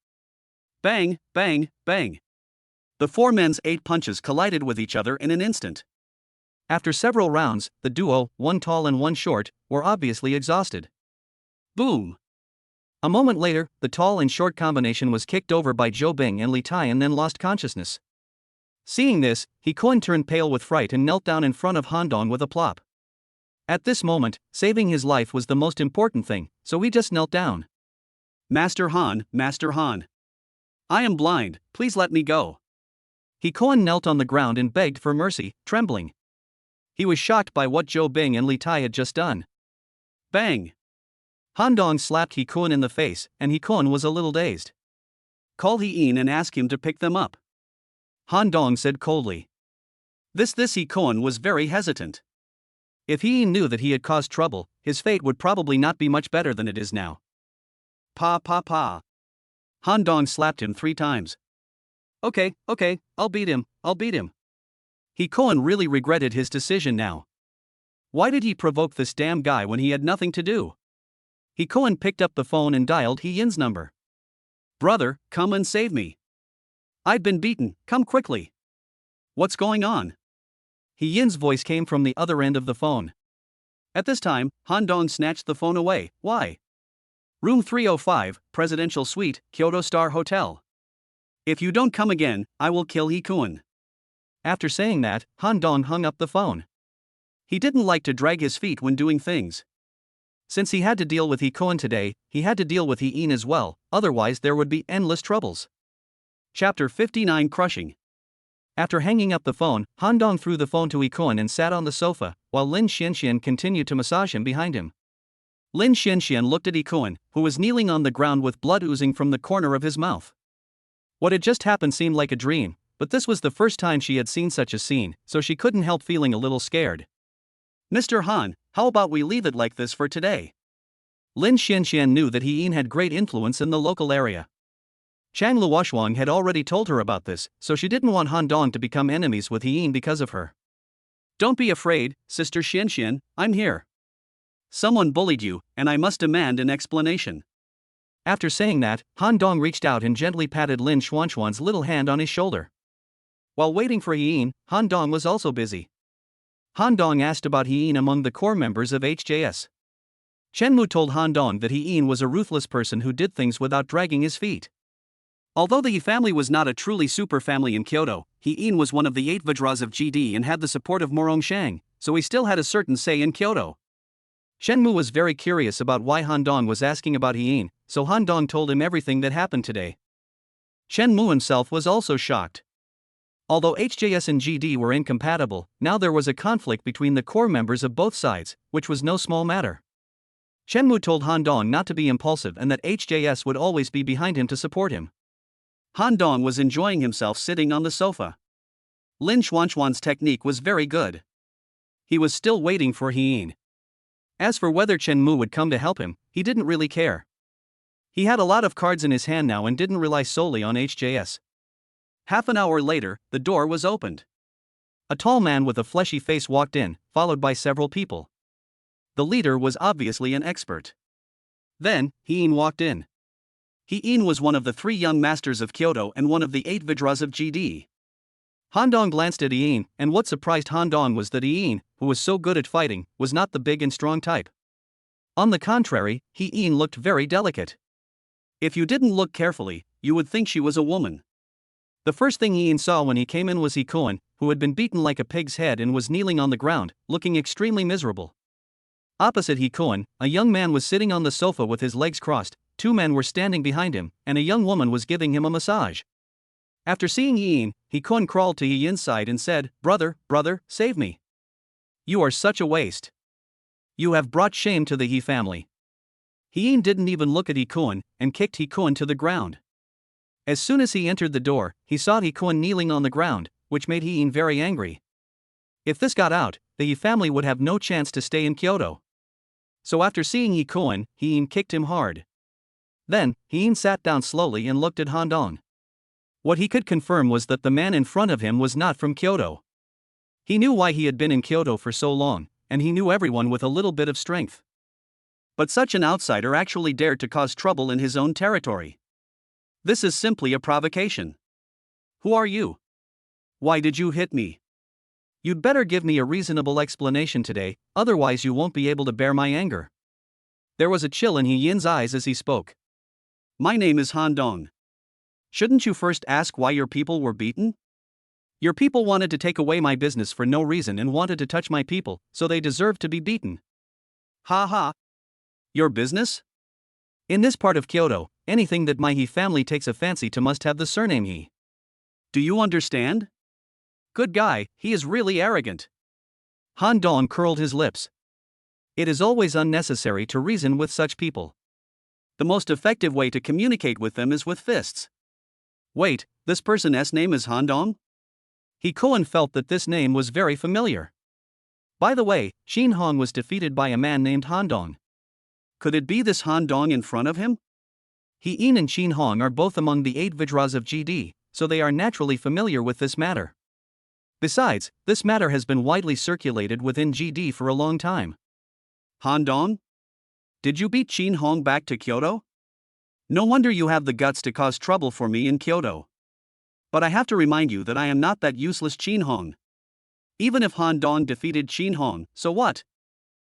Bang, bang, bang. The 4 men's 8 punches collided with each other in an instant. After several rounds, the duo, one tall and one short, were obviously exhausted. Boom! A moment later, the tall and short combination was kicked over by Zhou Bing and Li Tai and then lost consciousness. Seeing this, He Kun turned pale with fright and knelt down in front of Han Dong with a plop. At this moment, saving his life was the most important thing, so he just knelt down. Master Han, I am blind, please let me go. He Kun knelt on the ground and begged for mercy, trembling. He was shocked by what Zhou Bing and Li Tai had just done. Bang! Han Dong slapped He Kun in the face, and He Kun was a little dazed. Call He Yin and ask him to pick them up. Han Dong said coldly. This He Kun was very hesitant. If He Yin knew that he had caused trouble, his fate would probably not be much better than it is now. Pa. Han Dong slapped him 3 times. Okay, I'll beat him. He Kun really regretted his decision now. Why did he provoke this damn guy when he had nothing to do? He Kun picked up the phone and dialed He Yin's number. Brother, come and save me. I've been beaten, come quickly. What's going on? He Yin's voice came from the other end of the phone. At this time, Han Dong snatched the phone away. Why? Room 305, Presidential Suite, Kyoto Star Hotel. If you don't come again, I will kill Hee-kun. After saying that, Han Dong hung up the phone. He didn't like to drag his feet when doing things. Since he had to deal with Hee-kun today, he had to deal with Hee-in as well, otherwise there would be endless troubles. Chapter 59 Crushing. After hanging up the phone, Han Dong threw the phone to Hee-kun and sat on the sofa, while Lin Xianxian continued to massage him behind him. Lin Xianxian looked at Hee-kun, who was kneeling on the ground with blood oozing from the corner of his mouth. What had just happened seemed like a dream, but this was the first time she had seen such a scene, so she couldn't help feeling a little scared. Mr. Han, how about we leave it like this for today? Lin Xianxian knew that Hee-in had great influence in the local area. Chang Luoshuang had already told her about this, so she didn't want Han Dong to become enemies with Hee-in because of her. Don't be afraid, Sister Xianxian, I'm here. Someone bullied you, and I must demand an explanation. After saying that, Han Dong reached out and gently patted Lin Xuanxuan's little hand on his shoulder. While waiting for Hee-in, Han Dong was also busy. Han Dong asked about Hee-in among the core members of HJS. Chen Mu told Han Dong that Hee-in was a ruthless person who did things without dragging his feet. Although the He family was not a truly super family in Kyoto, Hee-in was one of the 8 Vajras of GD and had the support of Morong Shang, so he still had a certain say in Kyoto. Chen Mu was very curious about why Han Dong was asking about Hee-in, so Han Dong told him everything that happened today. Chen Mu himself was also shocked. Although HJS and GD were incompatible, now there was a conflict between the core members of both sides, which was no small matter. Chen Mu told Han Dong not to be impulsive and that HJS would always be behind him to support him. Han Dong was enjoying himself sitting on the sofa. Lin Xuanxuan's technique was very good. He was still waiting for Hee-in. As for whether Chen Mu would come to help him, he didn't really care. He had a lot of cards in his hand now and didn't rely solely on HJS. Half an hour later, the door was opened. A tall man with a fleshy face walked in, followed by several people. The leader was obviously an expert. Then, Hee-in walked in. Hee-in was one of the 3 young masters of Kyoto and one of the 8 Vajras of GD. Han Dong glanced at Hee-in, and what surprised Han Dong was that Hee-in, who was so good at fighting, was not the big and strong type. On the contrary, Hee-in looked very delicate. If you didn't look carefully, you would think she was a woman. The first thing Hee-in saw when he came in was Hee-kun, who had been beaten like a pig's head and was kneeling on the ground, looking extremely miserable. Opposite Hee-kun, a young man was sitting on the sofa with his legs crossed, 2 men were standing behind him, and a young woman was giving him a massage. After seeing Hee-in, Hee-kun crawled to Hee-in's side and said, brother, save me. You are such a waste. You have brought shame to the He family. Hee-in didn't even look at Hee-kun, and kicked Hee-kun to the ground. As soon as he entered the door, he saw Hee-kun kneeling on the ground, which made Hee-in very angry. If this got out, the He family would have no chance to stay in Kyoto. So after seeing Hee-kun, Hee-in kicked him hard. Then, Hee-in sat down slowly and looked at Han Dong. What he could confirm was that the man in front of him was not from Kyoto. He knew why he had been in Kyoto for so long, and he knew everyone with a little bit of strength. But such an outsider actually dared to cause trouble in his own territory. This is simply a provocation. Who are you? Why did you hit me? You'd better give me a reasonable explanation today, otherwise you won't be able to bear my anger. There was a chill in Hee-in's eyes as he spoke. My name is Han Dong. Shouldn't you first ask why your people were beaten? Your people wanted to take away my business for no reason and wanted to touch my people, so they deserved to be beaten. Ha ha. Your business? In this part of Kyoto, anything that my He family takes a fancy to must have the surname He. Do you understand? Good guy, he is really arrogant. Han Dong curled his lips. It is always unnecessary to reason with such people. The most effective way to communicate with them is with fists. Wait, this person's name is Han Dong? Hee-kun felt that this name was very familiar. By the way, Shin Hong was defeated by a man named Han Dong. Could it be this Han Dong in front of him? Hee-in and Shin Hong are both among the 8 Vajras of GD, so they are naturally familiar with this matter. Besides, this matter has been widely circulated within GD for a long time. Han Dong? Did you beat Shin Hong back to Kyoto? No wonder you have the guts to cause trouble for me in Kyoto. But I have to remind you that I am not that useless Qin Hong. Even if Han Dong defeated Qin Hong, so what?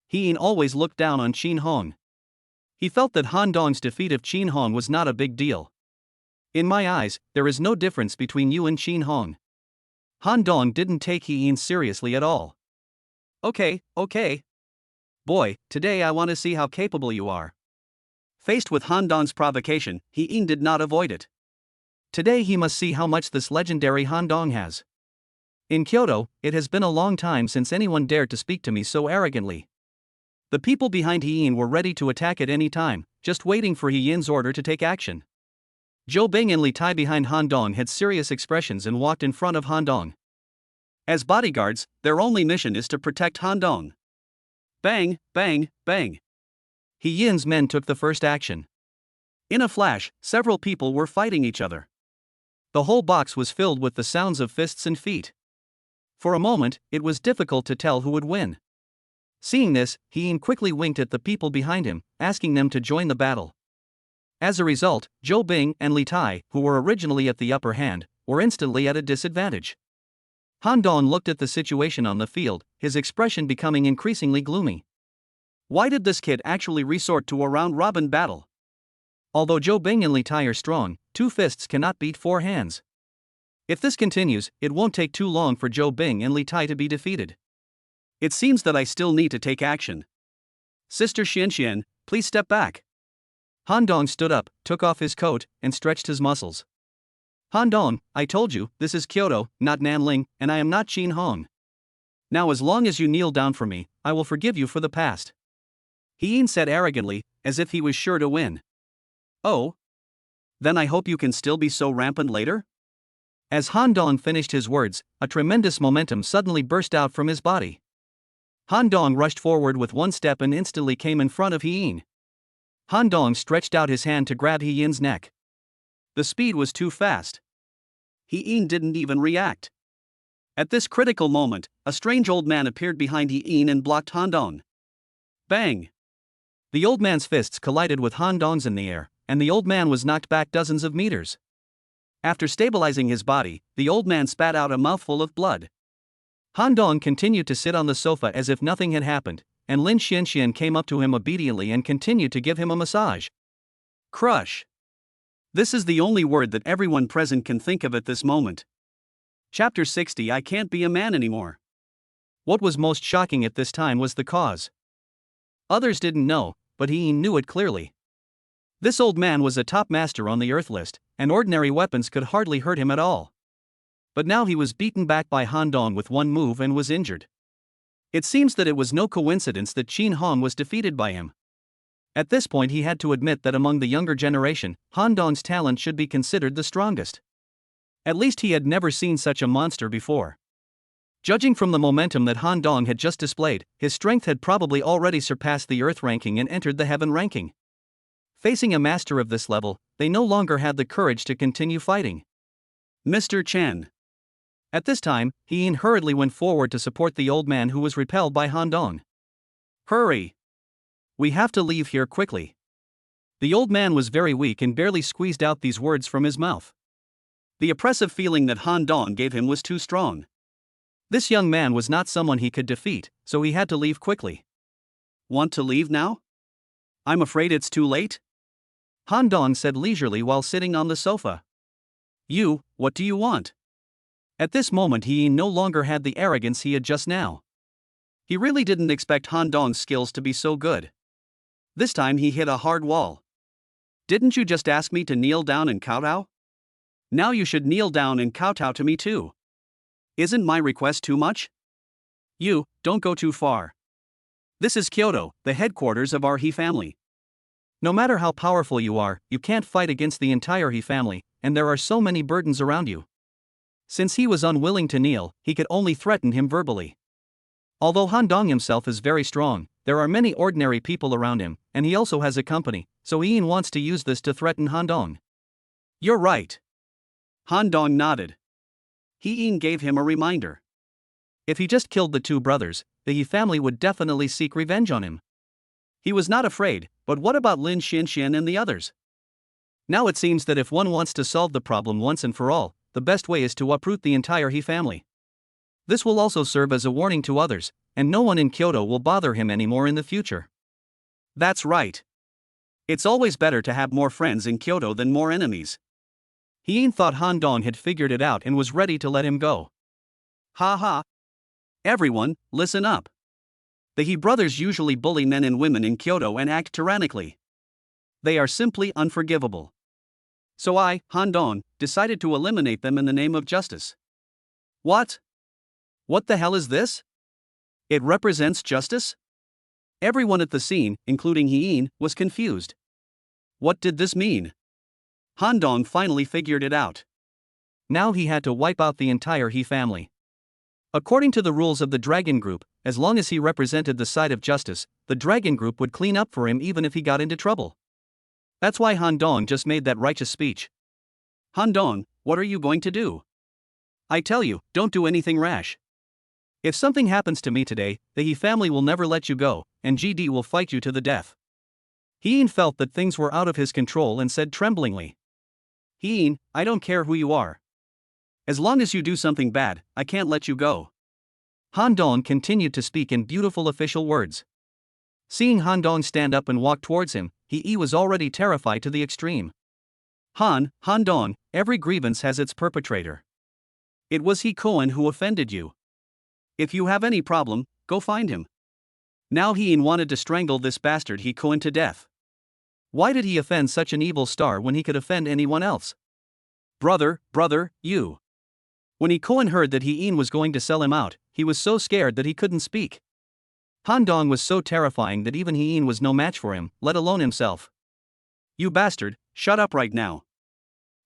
He Yin always looked down on Qin Hong. He felt that Han Dong's defeat of Qin Hong was not a big deal. In my eyes, there is no difference between you and Qin Hong. Han Dong didn't take He Yin seriously at all. Okay. Boy, today I want to see how capable you are. Faced with Han Dong's provocation, He Yin did not avoid it. Today he must see how much this legendary Han Dong has. In Kyoto, it has been a long time since anyone dared to speak to me so arrogantly. The people behind He Yin were ready to attack at any time, just waiting for He Yin's order to take action. Zhou Bing and Li Tai behind Han Dong had serious expressions and walked in front of Han Dong. As bodyguards, their only mission is to protect Han Dong. Bang, bang, bang. He Yin's men took the first action. In a flash, several people were fighting each other. The whole box was filled with the sounds of fists and feet. For a moment, it was difficult to tell who would win. Seeing this, He Yin quickly winked at the people behind him, asking them to join the battle. As a result, Zhou Bing and Li Tai, who were originally at the upper hand, were instantly at a disadvantage. Han Dong looked at the situation on the field, his expression becoming increasingly gloomy. Why did this kid actually resort to a round-robin battle? Although Zhou Bing and Li Tai are strong, 2 fists cannot beat 4 hands. If this continues, it won't take too long for Zhou Bing and Li Tai to be defeated. It seems that I still need to take action. Sister Xianxian, please step back. Han Dong stood up, took off his coat, and stretched his muscles. Han Dong, I told you, this is Kyoto, not Nanling, and I am not Qin Hong. Now as long as you kneel down for me, I will forgive you for the past. He Yin said arrogantly, as if he was sure to win. Oh? Then I hope you can still be so rampant later? As Han Dong finished his words, a tremendous momentum suddenly burst out from his body. Han Dong rushed forward with one step and instantly came in front of He Yin. Han Dong stretched out his hand to grab He Yin's neck. The speed was too fast. He Yin didn't even react. At this critical moment, a strange old man appeared behind He Yin and blocked Han Dong. Bang! The old man's fists collided with Han Dong's in the air, and the old man was knocked back dozens of meters. After stabilizing his body, the old man spat out a mouthful of blood. Han Dong continued to sit on the sofa as if nothing had happened, and Lin Xianxian came up to him obediently and continued to give him a massage. Crush. This is the only word that everyone present can think of at this moment. Chapter 60. I can't be a man anymore. What was most shocking at this time was the cause. Others didn't know, but He Yin knew it clearly. This old man was a top master on the Earth list, and ordinary weapons could hardly hurt him at all. But now he was beaten back by Han Dong with one move and was injured. It seems that it was no coincidence that Qin Hong was defeated by him. At this point he had to admit that among the younger generation, Han Dong's talent should be considered the strongest. At least he had never seen such a monster before. Judging from the momentum that Han Dong had just displayed, his strength had probably already surpassed the Earth ranking and entered the Heaven ranking. Facing a master of this level, they no longer had the courage to continue fighting. Mr. Chen. At this time, He Yin hurriedly went forward to support the old man who was repelled by Han Dong. Hurry! We have to leave here quickly. The old man was very weak and barely squeezed out these words from his mouth. The oppressive feeling that Han Dong gave him was too strong. This young man was not someone he could defeat, so he had to leave quickly. Want to leave now? I'm afraid it's too late? Han Dong said leisurely while sitting on the sofa. What do you want? At this moment He Yin no longer had the arrogance he had just now. He really didn't expect Han Dong's skills to be so good. This time he hit a hard wall. Didn't you just ask me to kneel down and kowtow? Now you should kneel down and kowtow to me too. Isn't my request too much? Don't go too far. This is Kyoto, the headquarters of our He family. No matter how powerful you are, you can't fight against the entire He family, and there are so many burdens around you. Since he was unwilling to kneel, he could only threaten him verbally. Although Han Dong himself is very strong, there are many ordinary people around him, and he also has a company, so He Yin wants to use this to threaten Han Dong. You're right. Han Dong nodded. He Yin gave him a reminder. If he just killed the 2 brothers, the He family would definitely seek revenge on him. He was not afraid, but what about Lin Xianxian and the others? Now it seems that if one wants to solve the problem once and for all, the best way is to uproot the entire He family. This will also serve as a warning to others, and no one in Kyoto will bother him anymore in the future. That's right. It's always better to have more friends in Kyoto than more enemies. Hien thought Han Dong had figured it out and was ready to let him go. Ha ha. Everyone, listen up. The He brothers usually bully men and women in Kyoto and act tyrannically. They are simply unforgivable. So I, Han Dong, decided to eliminate them in the name of justice. What? What the hell is this? It represents justice? Everyone at the scene, including Hien, was confused. What did this mean? Han Dong finally figured it out. Now he had to wipe out the entire He family. According to the rules of the Dragon Group, as long as he represented the side of justice, the Dragon Group would clean up for him even if he got into trouble. That's why Han Dong just made that righteous speech. Han Dong, what are you going to do? I tell you, don't do anything rash. If something happens to me today, the He family will never let you go, and GD will fight you to the death. Hien felt that things were out of his control and said tremblingly. Hien, I don't care who you are. As long as you do something bad, I can't let you go. Han Dong continued to speak in beautiful official words. Seeing Han Dong stand up and walk towards him, He was already terrified to the extreme. Han Dong, every grievance has its perpetrator. It was He Koen who offended you. If you have any problem, go find him. Now Hien wanted to strangle this bastard He Koen to death. Why did he offend such an evil star when he could offend anyone else? Brother, you. When He Koen heard that Hien was going to sell him out, he was so scared that he couldn't speak. Han Dong was so terrifying that even Hien was no match for him, let alone himself. You bastard, shut up right now.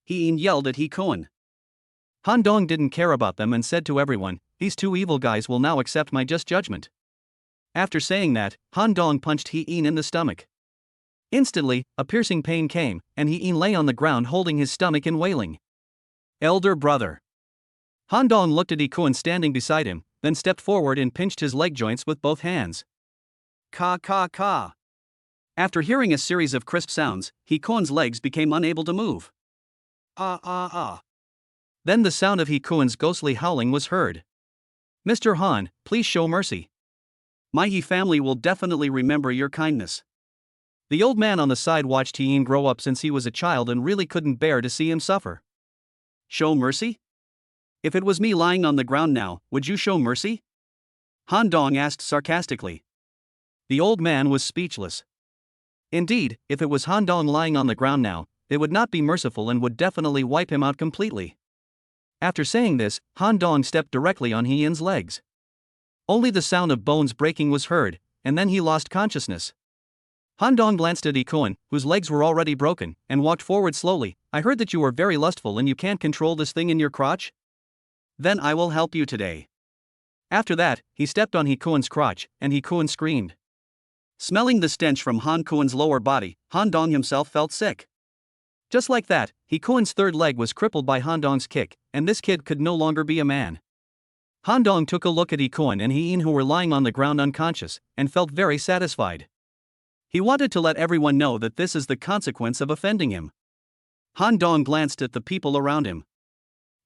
Hien yelled at He Koen. Han Dong didn't care about them and said to everyone, these two evil guys will now accept my just judgment. After saying that, Han Dong punched Hien in the stomach. Instantly, a piercing pain came, and Hien lay on the ground holding his stomach and wailing. Elder brother. Han Dong looked at He Koen standing beside him, then stepped forward and pinched his leg joints with both hands. Ka. After hearing a series of crisp sounds, He Koen's legs became unable to move. Then the sound of He Koen's ghostly howling was heard. Mr. Han, please show mercy. My He family will definitely remember your kindness. The old man on the side watched Hien grow up since he was a child and really couldn't bear to see him suffer. Show mercy? If it was me lying on the ground now, would you show mercy? Han Dong asked sarcastically. The old man was speechless. Indeed, if it was Han Dong lying on the ground now, they would not be merciful and would definitely wipe him out completely. After saying this, Han Dong stepped directly on Hien's legs. Only the sound of bones breaking was heard, and then he lost consciousness. Han Dong glanced at He Koen, whose legs were already broken, and walked forward slowly. I heard that you are very lustful and you can't control this thing in your crotch? Then I will help you today. After that, he stepped on He Koen's crotch, and He Koen screamed. Smelling the stench from Han Koen's lower body, Han Dong himself felt sick. Just like that, He Koen's third leg was crippled by Han Dong's kick, and this kid could no longer be a man. Han Dong took a look at He Koen and Hien who were lying on the ground unconscious, and felt very satisfied. He wanted to let everyone know that this is the consequence of offending him. Han Dong glanced at the people around him.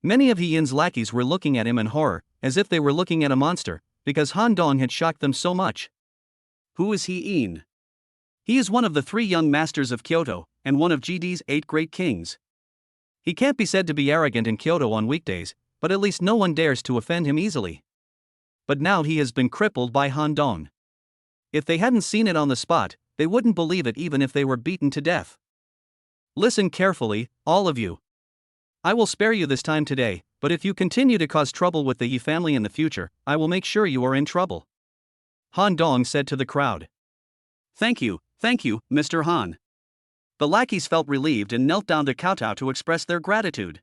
Many of Hien's lackeys were looking at him in horror, as if they were looking at a monster, because Han Dong had shocked them so much. Who is Hien? He is one of the 3 young masters of Kyoto, and one of GD's 8 great kings. He can't be said to be arrogant in Kyoto on weekdays, but at least no one dares to offend him easily. But now he has been crippled by Han Dong. If they hadn't seen it on the spot, they wouldn't believe it even if they were beaten to death. Listen carefully, all of you. I will spare you this time today, but if you continue to cause trouble with the He family in the future, I will make sure you are in trouble. Han Dong said to the crowd. Thank you, Mr. Han. The lackeys felt relieved and knelt down to kowtow to express their gratitude.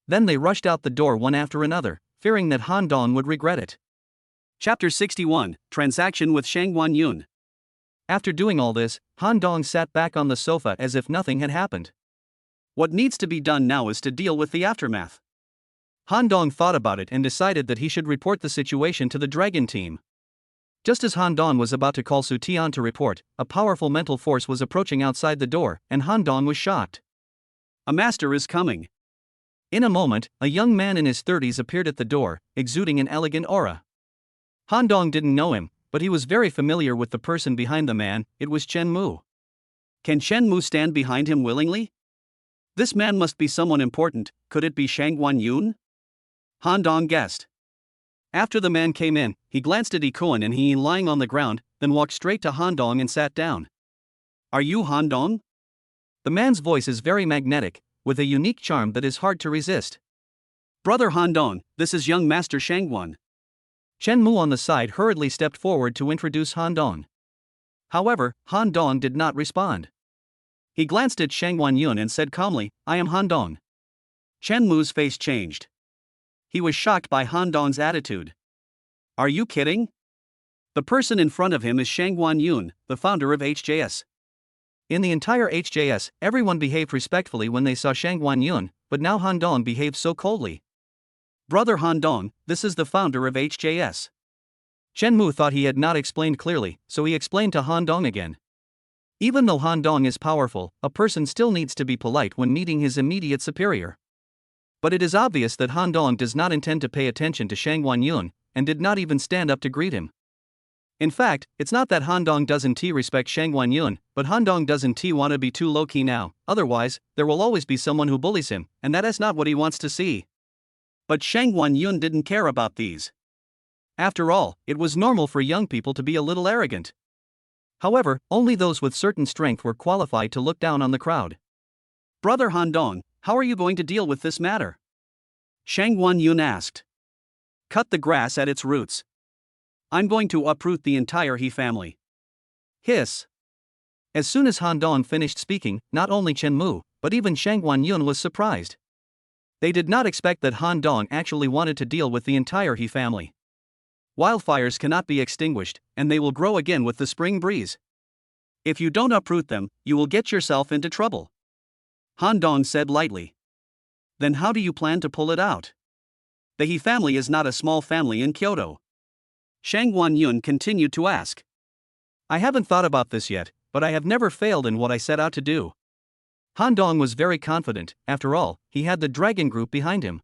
Then they rushed out the door one after another, fearing that Han Dong would regret it. Chapter 61, Transaction with Shangguan Yun. After doing all this, Han Dong sat back on the sofa as if nothing had happened. What needs to be done now is to deal with the aftermath. Han Dong thought about it and decided that he should report the situation to the Dragon team. Just as Han Dong was about to call Su Tian to report, a powerful mental force was approaching outside the door, and Han Dong was shocked. A master is coming. In a moment, a young man in his 30s appeared at the door, exuding an elegant aura. Han Dong didn't know him, but he was very familiar with the person behind the man. It was Chen Mu. Can Chen Mu stand behind him willingly? This man must be someone important. Could it be Shang Guanyun? Han Dong guessed. After the man came in, he glanced at Ikuan and he lying on the ground, then walked straight to Han Dong and sat down. Are you Han Dong? The man's voice is very magnetic, with a unique charm that is hard to resist. Brother Han Dong, this is young Master Shangguan. Chen Mu on the side hurriedly stepped forward to introduce Han Dong. However, Han Dong did not respond. He glanced at Shang Guanyun and said calmly, I am Han Dong. Chen Mu's face changed. He was shocked by Han Dong's attitude. Are you kidding? The person in front of him is Shang Guanyun, the founder of HJS. In the entire HJS, everyone behaved respectfully when they saw Shang Guanyun, but now Han Dong behaved so coldly. Brother Han Dong, this is the founder of HJS. Chen Mu thought he had not explained clearly, so he explained to Han Dong again. Even though Han Dong is powerful, a person still needs to be polite when meeting his immediate superior. But it is obvious that Han Dong does not intend to pay attention to Shang Guanyun, and did not even stand up to greet him. In fact, it's not that Han Dong doesn't respect Shang Guanyun, but Han Dong doesn't want to be too low-key now, otherwise, there will always be someone who bullies him, and that is not what he wants to see. But Shang Guanyun didn't care about these. After all, it was normal for young people to be a little arrogant. However, only those with certain strength were qualified to look down on the crowd. Brother Han Dong, how are you going to deal with this matter? Shang Guanyun asked. Cut the grass at its roots. I'm going to uproot the entire He family. Hiss. As soon as Han Dong finished speaking, not only Chen Mu, but even Shang Guanyun was surprised. They did not expect that Han Dong actually wanted to deal with the entire He family. Wildfires cannot be extinguished, and they will grow again with the spring breeze. If you don't uproot them, you will get yourself into trouble. Han Dong said lightly. Then how do you plan to pull it out? The He family is not a small family in Kyoto. Shang Guanyun continued to ask. I haven't thought about this yet, but I have never failed in what I set out to do. Han Dong was very confident. After all, he had the dragon group behind him.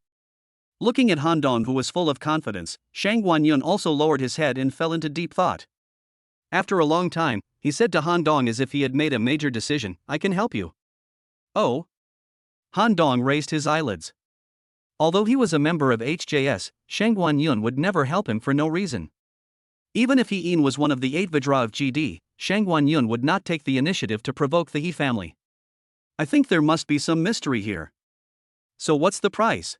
Looking at Han Dong, who was full of confidence, Shang Guanyun also lowered his head and fell into deep thought. After a long time, he said to Han Dong as if he had made a major decision, I can help you. Oh? Han Dong raised his eyelids. Although he was a member of HJS, Shang Guanyun would never help him for no reason. Even if he was one of the 8 Vidra of GD, Shang Guanyun would not take the initiative to provoke the He family. I think there must be some mystery here. So what's the price?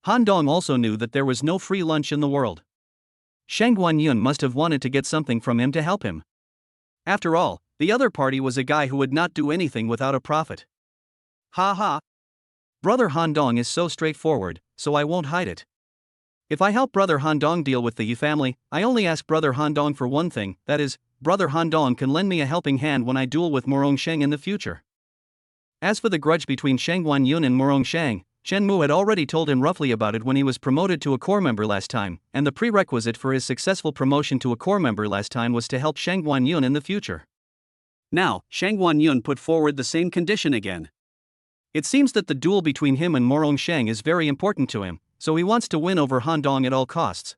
Han Dong also knew that there was no free lunch in the world. Shang Guanyun must have wanted to get something from him to help him. After all, the other party was a guy who would not do anything without a profit. Ha ha. Brother Han Dong is so straightforward, so I won't hide it. If I help Brother Han Dong deal with the He family, I only ask Brother Han Dong for one thing, that is, Brother Han Dong can lend me a helping hand when I duel with Morong Sheng in the future. As for the grudge between Shang Guanyun and Morong Sheng, Chen Mu had already told him roughly about it when he was promoted to a corps member last time, and the prerequisite for his successful promotion to a corps member last time was to help Shang Guanyun in the future. Now, Shang Guanyun put forward the same condition again. It seems that the duel between him and Morong Sheng is very important to him, so he wants to win over Han Dong at all costs.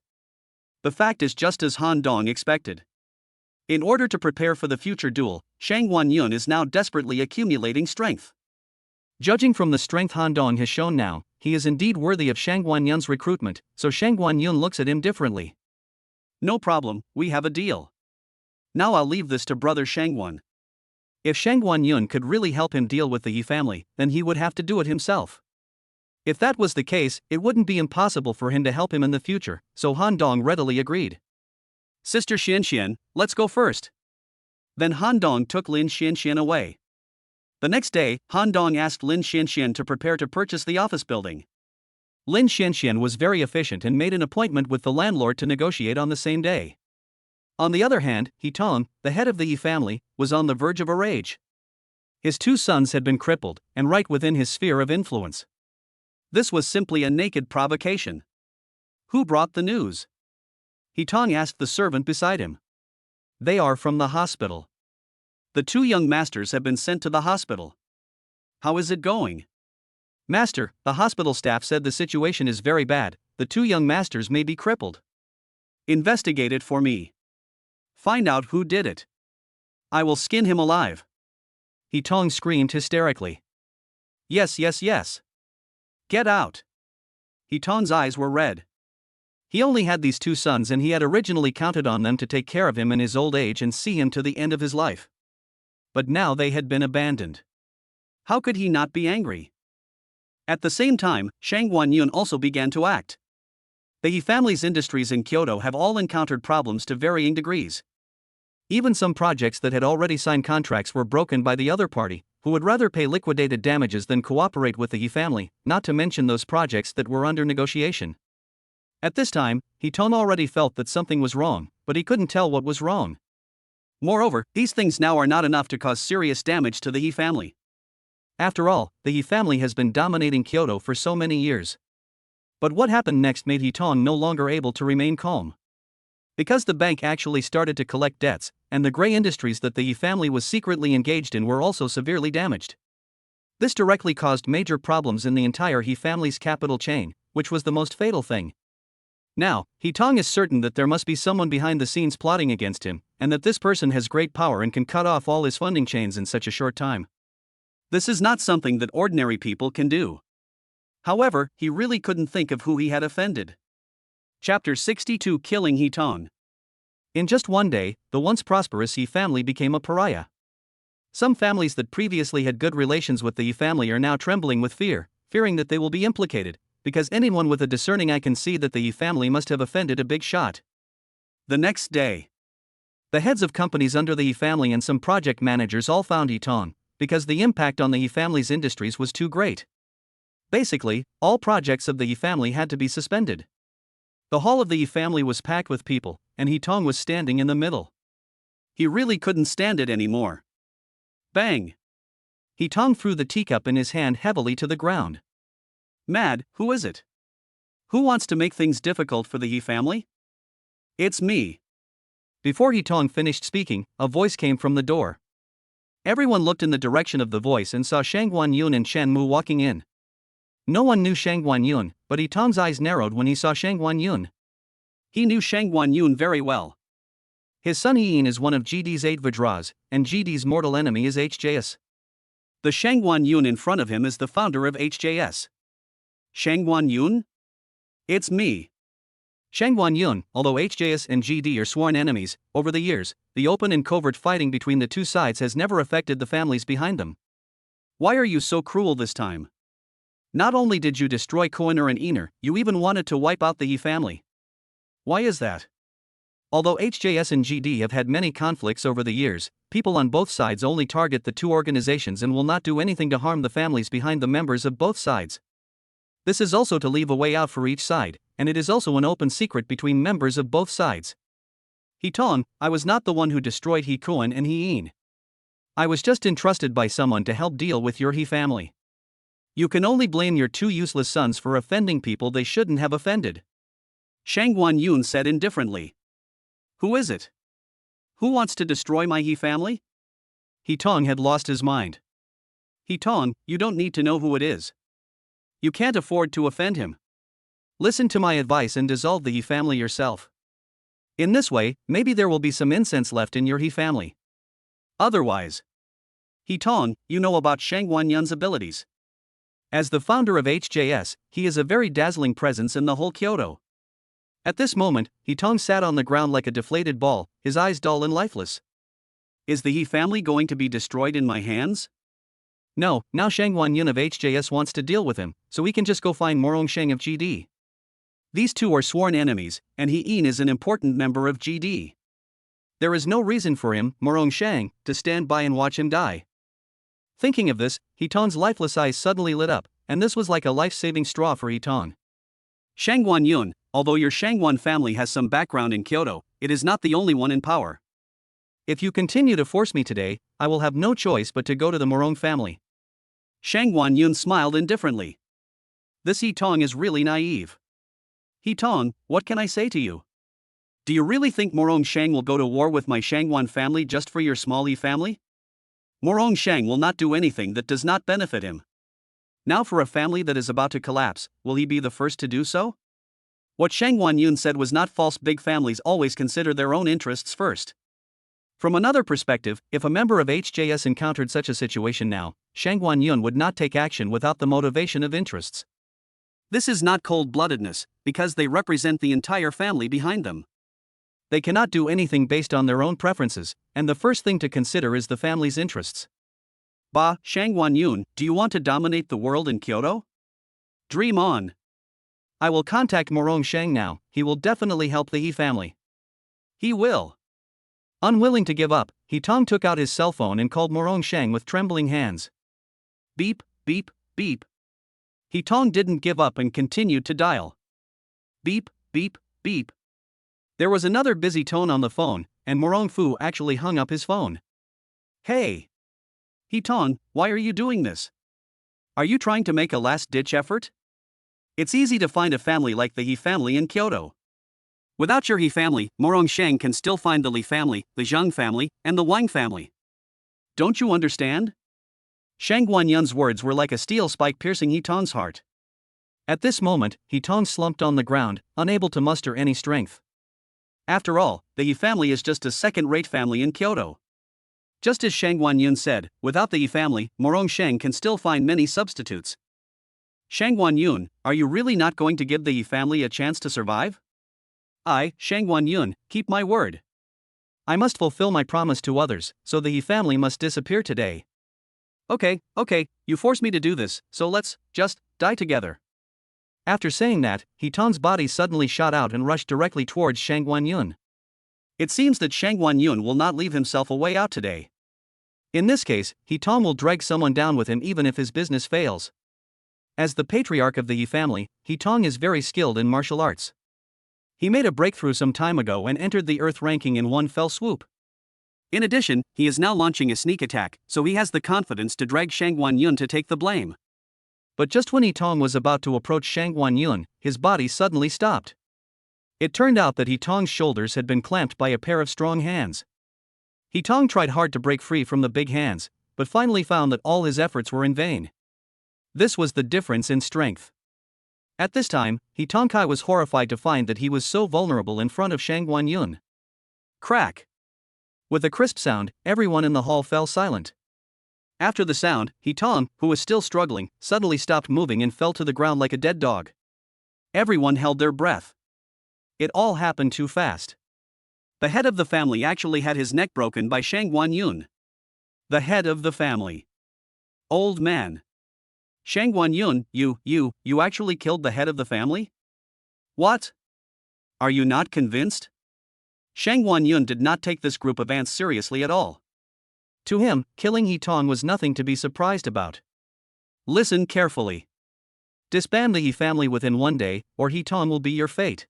The fact is just as Han Dong expected. In order to prepare for the future duel, Shang Guanyun is now desperately accumulating strength. Judging from the strength Han Dong has shown now, he is indeed worthy of Shang Guanyun's recruitment, so Shang Guanyun looks at him differently. No problem, we have a deal. Now I'll leave this to Brother Shangguan. If Shang Guanyun could really help him deal with the He family, then he would have to do it himself. If that was the case, it wouldn't be impossible for him to help him in the future, so Han Dong readily agreed. Sister Xianxian, let's go first. Then Han Dong took Lin Xianxian away. The next day, Han Dong asked Lin Xianxian to prepare to purchase the office building. Lin Xianxian was very efficient and made an appointment with the landlord to negotiate on the same day. On the other hand, He Tong, the head of the He family, was on the verge of a rage. His 2 sons had been crippled, and right within his sphere of influence. This was simply a naked provocation. Who brought the news? He Tong asked the servant beside him. They are from the hospital. The 2 young masters have been sent to the hospital. How is it going? Master, the hospital staff said the situation is very bad, the two young masters may be crippled. Investigate it for me. Find out who did it. I will skin him alive. He Tong screamed hysterically. Yes, yes, yes. Get out. He Tong's eyes were red. He only had these two sons and he had originally counted on them to take care of him in his old age and see him to the end of his life. But now they had been abandoned. How could he not be angry? At the same time, Shang Guanyun also began to act. The He family's industries in Kyoto have all encountered problems to varying degrees. Even some projects that had already signed contracts were broken by the other party, who would rather pay liquidated damages than cooperate with the He family, not to mention those projects that were under negotiation. At this time, He Tong already felt that something was wrong, but he couldn't tell what was wrong. Moreover, these things now are not enough to cause serious damage to the He family. After all, the He family has been dominating Kyoto for so many years. But what happened next made He Tong no longer able to remain calm. Because the bank actually started to collect debts, and the gray industries that the He family was secretly engaged in were also severely damaged. This directly caused major problems in the entire He family's capital chain, which was the most fatal thing. Now, He Tong is certain that there must be someone behind the scenes plotting against him, and that this person has great power and can cut off all his funding chains in such a short time. This is not something that ordinary people can do. However, he really couldn't think of who he had offended. Chapter 62 Killing He Tong. In just one day, the once prosperous He family became a pariah. Some families that previously had good relations with the He family are now trembling with fear, fearing that they will be implicated, because anyone with a discerning eye can see that the He family must have offended a big shot. The next day, the heads of companies under the He family and some project managers all found He Tong, because the impact on the He family's industries was too great. Basically, all projects of the He family had to be suspended. The hall of the He family was packed with people, and He Tong was standing in the middle. He really couldn't stand it anymore. Bang! He Tong threw the teacup in his hand heavily to the ground. Mad, who is it? Who wants to make things difficult for the He family? It's me. Before He Tong finished speaking, a voice came from the door. Everyone looked in the direction of the voice and saw Shang Guanyun and Shan Mu walking in. No one knew Shang Guanyun, but He Tong's eyes narrowed when he saw Shang Guanyun. He knew Shang Guanyun very well. His son Ian is one of GD's 8 Vajras, and GD's mortal enemy is HJS. The Shang Guanyun in front of him is the founder of HJS. Shang Guanyun? It's me. Shang Guanyun, although HJS and GD are sworn enemies, over the years, the open and covert fighting between the two sides has never affected the families behind them. Why are you so cruel this time? Not only did you destroy Koiner and Ener, you even wanted to wipe out the He family. Why is that? Although HJS and GD have had many conflicts over the years, people on both sides only target the two organizations and will not do anything to harm the families behind the members of both sides. This is also to leave a way out for each side, and it is also an open secret between members of both sides. He Tong, I was not the one who destroyed He Kuan and He Yin. I was just entrusted by someone to help deal with your He family. You can only blame your two useless sons for offending people they shouldn't have offended. Shang Guanyun said indifferently. Who is it? Who wants to destroy my He family? He Tong had lost his mind. He Tong, you don't need to know who it is. You can't afford to offend him. Listen to my advice and dissolve the He family yourself. In this way, maybe there will be some incense left in your He family. Otherwise, He Tong, you know about Shang Guanyun's abilities. As the founder of HJS, he is a very dazzling presence in the whole Kyoto. At this moment, He Tong sat on the ground like a deflated ball, his eyes dull and lifeless. Is the He family going to be destroyed in my hands? No, now Shang Guanyun of HJS wants to deal with him, so we can just go find Morong Shang of GD. These two are sworn enemies, and He Yin is an important member of GD. There is no reason for him, Morong Shang, to stand by and watch him die. Thinking of this, He Tong's lifeless eyes suddenly lit up, and this was like a life-saving straw for He Tong. Shang Guanyun, although your Shangguan family has some background in Kyoto, it is not the only one in power. If you continue to force me today, I will have no choice but to go to the Morong family. Shang Guanyun smiled indifferently. This He Tong is really naive. He Tong, what can I say to you? Do you really think Morong Shang will go to war with my Shangguan family just for your small He family? Morong Shang will not do anything that does not benefit him. Now for a family that is about to collapse, will he be the first to do so? What Shang Guanyun said was not false. Big families always consider their own interests first. From another perspective, if a member of HJS encountered such a situation now, Shang Guanyun would not take action without the motivation of interests. This is not cold-bloodedness, because they represent the entire family behind them. They cannot do anything based on their own preferences, and the first thing to consider is the family's interests. Ba, Shang Guanyun, do you want to dominate the world in Kyoto? Dream on. I will contact Morong Shang now. He will definitely help the He family. He will. Unwilling to give up, He Tong took out his cell phone and called Morong Shang with trembling hands. Beep, beep, beep. He Tong didn't give up and continued to dial. Beep, beep, beep. There was another busy tone on the phone, and Morong Fu actually hung up his phone. Hey! He Tong, why are you doing this? Are you trying to make a last-ditch effort? It's easy to find a family like the He family in Kyoto. Without your He family, Morong Shang can still find the Li family, the Zhang family, and the Wang family. Don't you understand? Shang Guanyun's words were like a steel spike piercing He Tong's heart. At this moment, He Tong slumped on the ground, unable to muster any strength. After all, the He family is just a second-rate family in Kyoto. Just as Shang Guanyun said, without the He family, Morong Shang can still find many substitutes. Shang Guanyun, are you really not going to give the He family a chance to survive? I, Shang Guanyun, keep my word. I must fulfill my promise to others, so the He family must disappear today. Okay, you force me to do this, so let's just die together. After saying that, He Tong's body suddenly shot out and rushed directly towards Shang Guanyun. It seems that Shang Guanyun will not leave himself a way out today. In this case, He Tong will drag someone down with him even if his business fails. As the patriarch of the He family, He Tong is very skilled in martial arts. He made a breakthrough some time ago and entered the Earth ranking in one fell swoop. In addition, he is now launching a sneak attack, so he has the confidence to drag Shang Guanyun to take the blame. But just when He Tong was about to approach Shang Guanyun, his body suddenly stopped. It turned out that He Tong's shoulders had been clamped by a pair of strong hands. He Tong tried hard to break free from the big hands, but finally found that all his efforts were in vain. This was the difference in strength. At this time, He Tong Kai was horrified to find that he was so vulnerable in front of Shang Guanyun. Crack! With a crisp sound, everyone in the hall fell silent. After the sound, He Tong, who was still struggling, suddenly stopped moving and fell to the ground like a dead dog. Everyone held their breath. It all happened too fast. The head of the family actually had his neck broken by Shang Guanyun. The head of the family. Old man. Shang Guanyun, you actually killed the head of the family? What? Are you not convinced? Shang Guanyun did not take this group of ants seriously at all. To him, killing He Tong was nothing to be surprised about. Listen carefully. Disband the He family within one day, or He Tong will be your fate.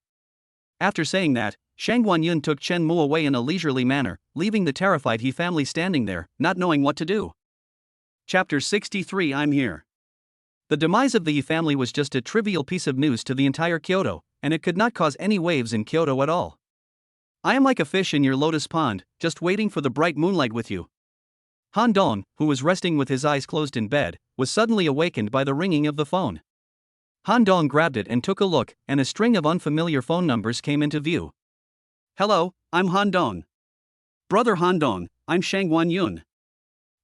After saying that, Shang Guanyun took Chen Mu away in a leisurely manner, leaving the terrified He family standing there, not knowing what to do. Chapter 63 I'm here. The demise of the He family was just a trivial piece of news to the entire Kyoto, and it could not cause any waves in Kyoto at all. I am like a fish in your lotus pond, just waiting for the bright moonlight with you. Han Dong, who was resting with his eyes closed in bed, was suddenly awakened by the ringing of the phone. Han Dong grabbed it and took a look, and a string of unfamiliar phone numbers came into view. Hello, I'm Han Dong. Brother Han Dong, I'm Shang Guanyun.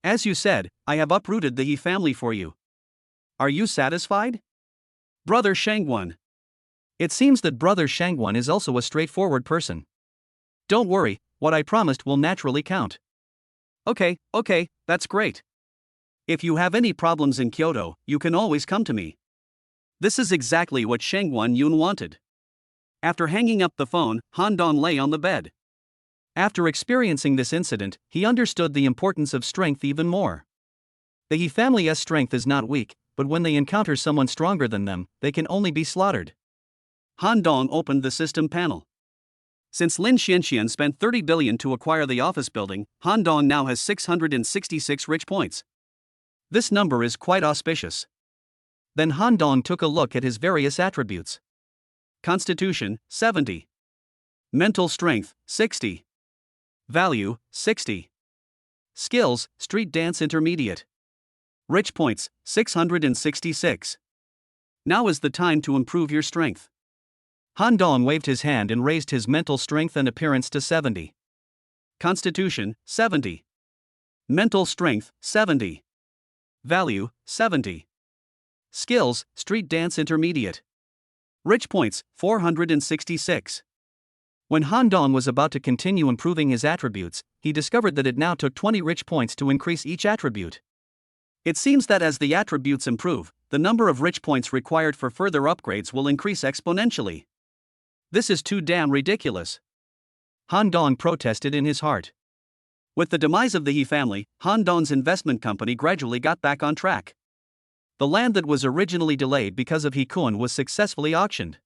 As you said, I have uprooted the He family for you. Are you satisfied? Brother Shangguan. It seems that Brother Shangguan is also a straightforward person. Don't worry, what I promised will naturally count. Okay, that's great. If you have any problems in Kyoto, you can always come to me. This is exactly what Shang Guanyun wanted. After hanging up the phone, Han Dong lay on the bed. After experiencing this incident, he understood the importance of strength even more. The He family's strength is not weak, but when they encounter someone stronger than them, they can only be slaughtered. Han Dong opened the system panel. Since Lin Xianxian spent 30 billion to acquire the office building, Han Dong now has 666 rich points. This number is quite auspicious. Then Han Dong took a look at his various attributes. Constitution, 70. Mental strength, 60. Value, 60. Skills, street dance intermediate. Rich points, 666. Now is the time to improve your strength. Han Dong waved his hand and raised his mental strength and appearance to 70. Constitution, 70. Mental strength, 70. Value, 70. Skills, street dance intermediate. Rich points, 466. When Han Dong was about to continue improving his attributes, he discovered that it now took 20 rich points to increase each attribute. It seems that as the attributes improve, the number of rich points required for further upgrades will increase exponentially. This is too damn ridiculous. Han Dong protested in his heart. With the demise of the He family, Han Dong's investment company gradually got back on track. The land that was originally delayed because of He Kun was successfully auctioned.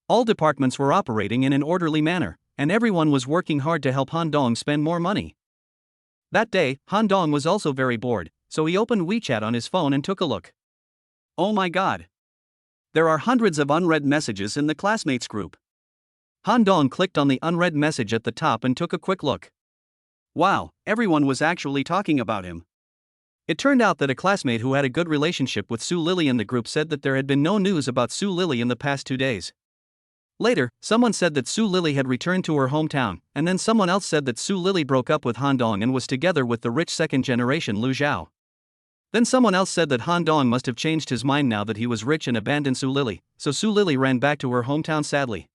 All departments were operating in an orderly manner, and everyone was working hard to help Han Dong spend more money. That day, Han Dong was also very bored, so he opened WeChat on his phone and took a look. Oh my god! There are hundreds of unread messages in the classmates group. Han Dong clicked on the unread message at the top and took a quick look. Wow, everyone was actually talking about him. It turned out that a classmate who had a good relationship with Su Lily in the group said that there had been no news about Su Lily in the past 2 days. Later, someone said that Su Lily had returned to her hometown, and then someone else said that Su Lily broke up with Han Dong and was together with the rich second-generation Lu Zhao. Then someone else said that Han Dong must have changed his mind now that he was rich and abandoned Su Lily, so Su Lily ran back to her hometown sadly.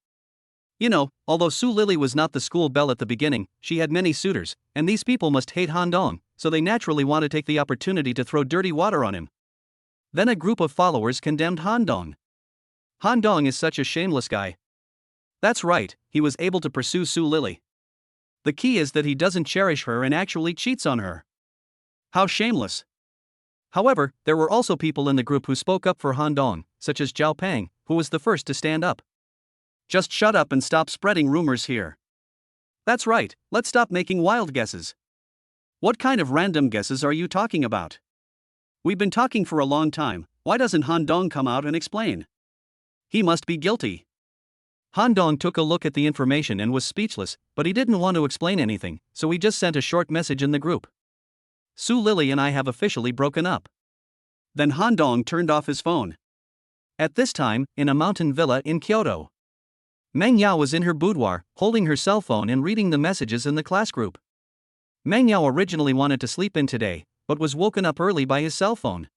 You know, although Su Lily was not the school belle at the beginning, she had many suitors, and these people must hate Han Dong, so they naturally want to take the opportunity to throw dirty water on him. Then a group of followers condemned Han Dong. Han Dong is such a shameless guy. That's right, he was able to pursue Su Lily. The key is that he doesn't cherish her and actually cheats on her. How shameless. However, there were also people in the group who spoke up for Han Dong, such as Zhao Peng, who was the first to stand up. Just shut up and stop spreading rumors here. That's right, let's stop making wild guesses. What kind of random guesses are you talking about? We've been talking for a long time, why doesn't Han Dong come out and explain? He must be guilty. Han Dong took a look at the information and was speechless, but he didn't want to explain anything, so he just sent a short message in the group. Su Lily and I have officially broken up. Then Han Dong turned off his phone. At this time, in a mountain villa in Kyoto, Meng Yao was in her boudoir, holding her cell phone and reading the messages in the class group. Meng Yao originally wanted to sleep in today, but was woken up early by his cell phone.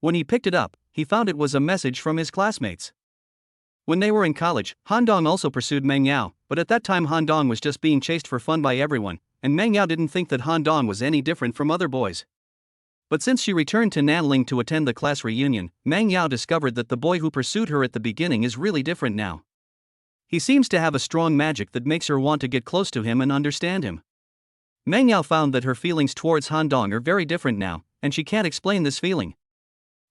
When he picked it up, he found it was a message from his classmates. When they were in college, Han Dong also pursued Meng Yao, but at that time Han Dong was just being chased for fun by everyone, and Meng Yao didn't think that Han Dong was any different from other boys. But since she returned to Nanling to attend the class reunion, Meng Yao discovered that the boy who pursued her at the beginning is really different now. He seems to have a strong magic that makes her want to get close to him and understand him. Meng Yao found that her feelings towards Han Dong are very different now, and she can't explain this feeling.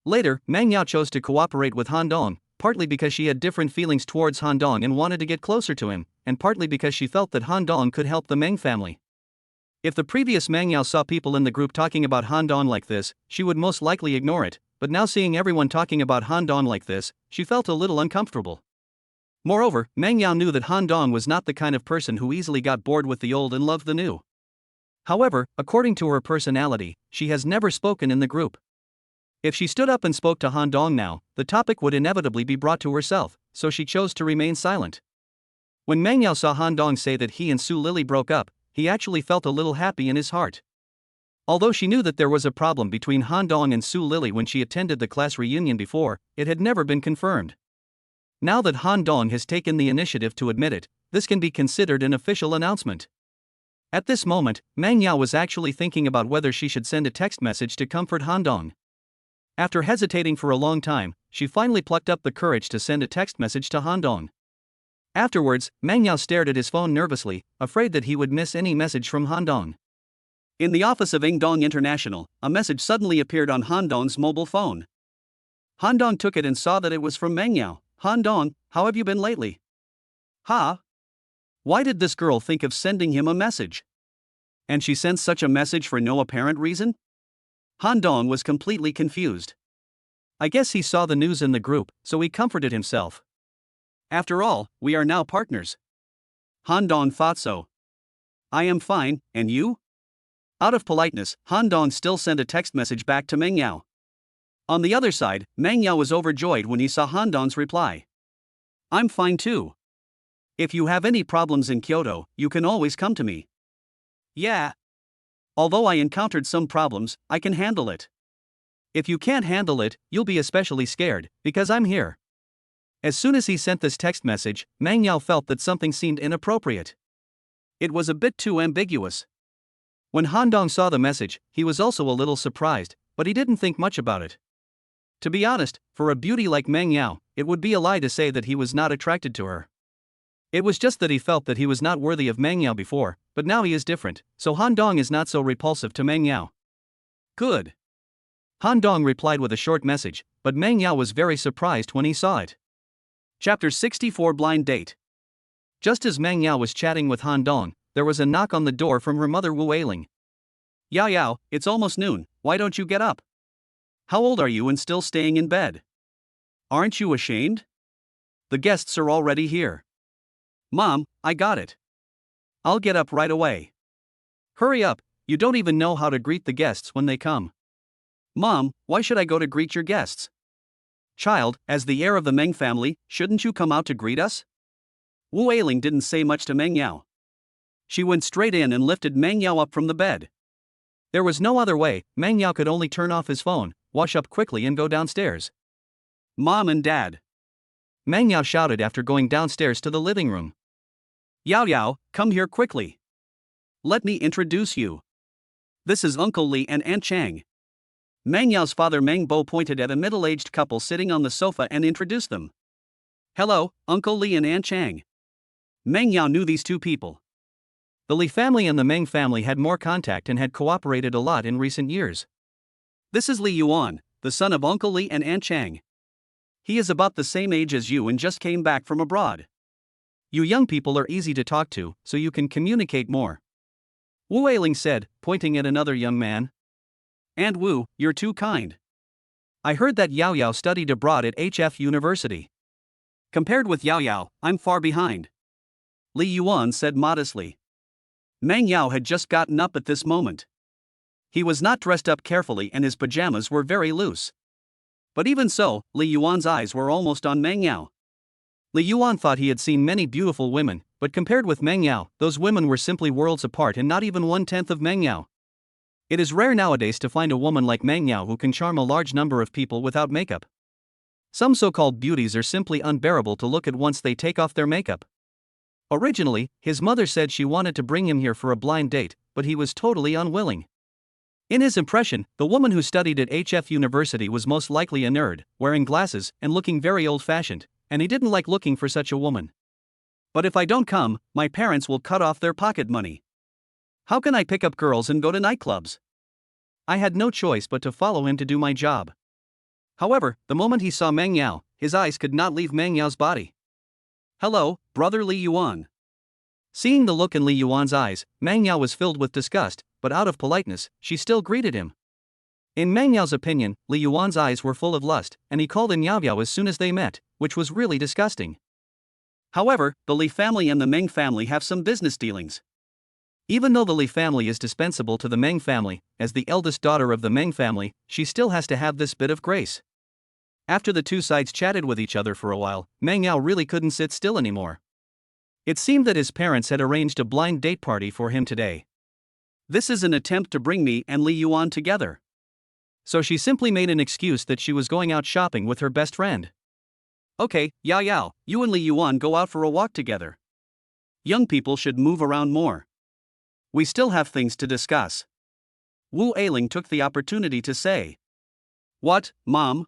Later, Meng Yao chose to cooperate with Han Dong, partly because she had different feelings towards Han Dong and wanted to get closer to him, and partly because she felt that Han Dong could help the Meng family. If the previous Meng Yao saw people in the group talking about Han Dong like this, she would most likely ignore it, but now seeing everyone talking about Han Dong like this, she felt a little uncomfortable. Moreover, Meng Yao knew that Han Dong was not the kind of person who easily got bored with the old and loved the new. However, according to her personality, she has never spoken in the group. If she stood up and spoke to Han Dong now, the topic would inevitably be brought to herself, so she chose to remain silent. When Meng Yao saw Han Dong say that he and Su Lily broke up, he actually felt a little happy in his heart. Although she knew that there was a problem between Han Dong and Su Lily when she attended the class reunion before, it had never been confirmed. Now that Han Dong has taken the initiative to admit it, this can be considered an official announcement. At this moment, Meng Yao was actually thinking about whether she should send a text message to comfort Han Dong. After hesitating for a long time, she finally plucked up the courage to send a text message to Han Dong. Afterwards, Meng Yao stared at his phone nervously, afraid that he would miss any message from Han Dong. In the office of Ingdong International, a message suddenly appeared on Han Dong's mobile phone. Han Dong took it and saw that it was from Meng Yao. Han Dong, how have you been lately? Huh? Why did this girl think of sending him a message? And she sent such a message for no apparent reason? Han Dong was completely confused. I guess he saw the news in the group, so he comforted himself. After all, we are now partners. Han Dong thought so. I am fine, and you? Out of politeness, Han Dong still sent a text message back to Meng Yao. On the other side, Meng Yao was overjoyed when he saw Han Dong's reply. I'm fine too. If you have any problems in Kyoto, you can always come to me. Yeah. Although I encountered some problems, I can handle it. If you can't handle it, you'll be especially scared, because I'm here. As soon as he sent this text message, Meng Yao felt that something seemed inappropriate. It was a bit too ambiguous. When Han Dong saw the message, he was also a little surprised, but he didn't think much about it. To be honest, for a beauty like Meng Yao, it would be a lie to say that he was not attracted to her. It was just that he felt that he was not worthy of Meng Yao before, but now he is different, so Han Dong is not so repulsive to Meng Yao. Good. Han Dong replied with a short message, but Meng Yao was very surprised when he saw it. Chapter 64 Blind Date. Just as Meng Yao was chatting with Han Dong, there was a knock on the door from her mother Wu Ailing. Yao Yao, it's almost noon, why don't you get up? How old are you and still staying in bed? Aren't you ashamed? The guests are already here. Mom, I got it. I'll get up right away. Hurry up, you don't even know how to greet the guests when they come. Mom, why should I go to greet your guests? Child, as the heir of the Meng family, shouldn't you come out to greet us? Wu Ailing didn't say much to Meng Yao. She went straight in and lifted Meng Yao up from the bed. There was no other way, Meng Yao could only turn off his phone, wash up quickly and go downstairs. Mom and Dad. Meng Yao shouted after going downstairs to the living room. Yao Yao, come here quickly. Let me introduce you. This is Uncle Li and Aunt Chang. Meng Yao's father Meng Bo pointed at a middle-aged couple sitting on the sofa and introduced them. Hello, Uncle Li and Aunt Chang. Meng Yao knew these two people. The Li family and the Meng family had more contact and had cooperated a lot in recent years. This is Li Yuan, the son of Uncle Li and Aunt Chang. He is about the same age as you and just came back from abroad. You young people are easy to talk to, so you can communicate more. Wu Ailing said, pointing at another young man. Aunt Wu, you're too kind. I heard that Yao Yao studied abroad at HF University. Compared with Yao Yao, I'm far behind. Li Yuan said modestly. Meng Yao had just gotten up at this moment. He was not dressed up carefully and his pajamas were very loose. But even so, Li Yuan's eyes were almost on Meng Yao. Li Yuan thought he had seen many beautiful women, but compared with Meng Yao, those women were simply worlds apart and not even 1/10 of Meng Yao. It is rare nowadays to find a woman like Meng Yao who can charm a large number of people without makeup. Some so-called beauties are simply unbearable to look at once they take off their makeup. Originally, his mother said she wanted to bring him here for a blind date, but he was totally unwilling. In his impression, the woman who studied at HF University was most likely a nerd, wearing glasses and looking very old-fashioned, and he didn't like looking for such a woman. But if I don't come, my parents will cut off their pocket money. How can I pick up girls and go to nightclubs? I had no choice but to follow him to do my job. However, the moment he saw Meng Yao, his eyes could not leave Meng Yao's body. Hello, brother Li Yuan. Seeing the look in Li Yuan's eyes, Meng Yao was filled with disgust, but out of politeness, she still greeted him. In Meng Yao's opinion, Li Yuan's eyes were full of lust, and he called in Yao Yao as soon as they met, which was really disgusting. However, the Li family and the Meng family have some business dealings. Even though the Li family is dispensable to the Meng family, as the eldest daughter of the Meng family, she still has to have this bit of grace. After the two sides chatted with each other for a while, Meng Yao really couldn't sit still anymore. It seemed that his parents had arranged a blind date party for him today. This is an attempt to bring me and Li Yuan together. So she simply made an excuse that she was going out shopping with her best friend. Okay, Yao Yao, you and Li Yuan go out for a walk together. Young people should move around more. We still have things to discuss. Wu Ailing took the opportunity to say. What, Mom?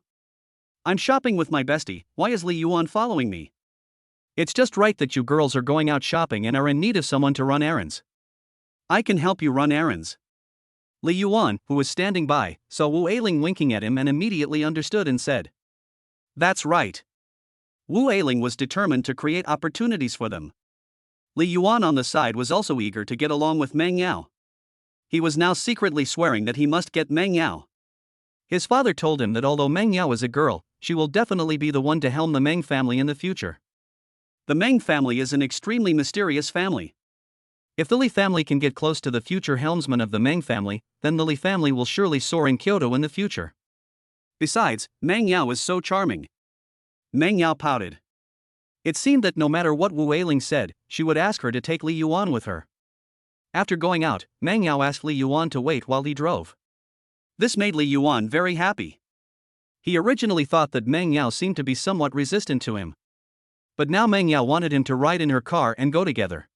I'm shopping with my bestie, why is Li Yuan following me? It's just right that you girls are going out shopping and are in need of someone to run errands. I can help you run errands. Li Yuan, who was standing by, saw Wu Ailing winking at him and immediately understood and said. That's right. Wu Ailing was determined to create opportunities for them. Li Yuan on the side was also eager to get along with Meng Yao. He was now secretly swearing that he must get Meng Yao. His father told him that although Meng Yao is a girl, she will definitely be the one to helm the Meng family in the future. The Meng family is an extremely mysterious family. If the Li family can get close to the future helmsman of the Meng family, then the Li family will surely soar in Kyoto in the future. Besides, Meng Yao is so charming. Meng Yao pouted. It seemed that no matter what Wu Eiling said, she would ask her to take Li Yuan with her. After going out, Meng Yao asked Li Yuan to wait while he drove. This made Li Yuan very happy. He originally thought that Meng Yao seemed to be somewhat resistant to him. But now Meng Yao wanted him to ride in her car and go together.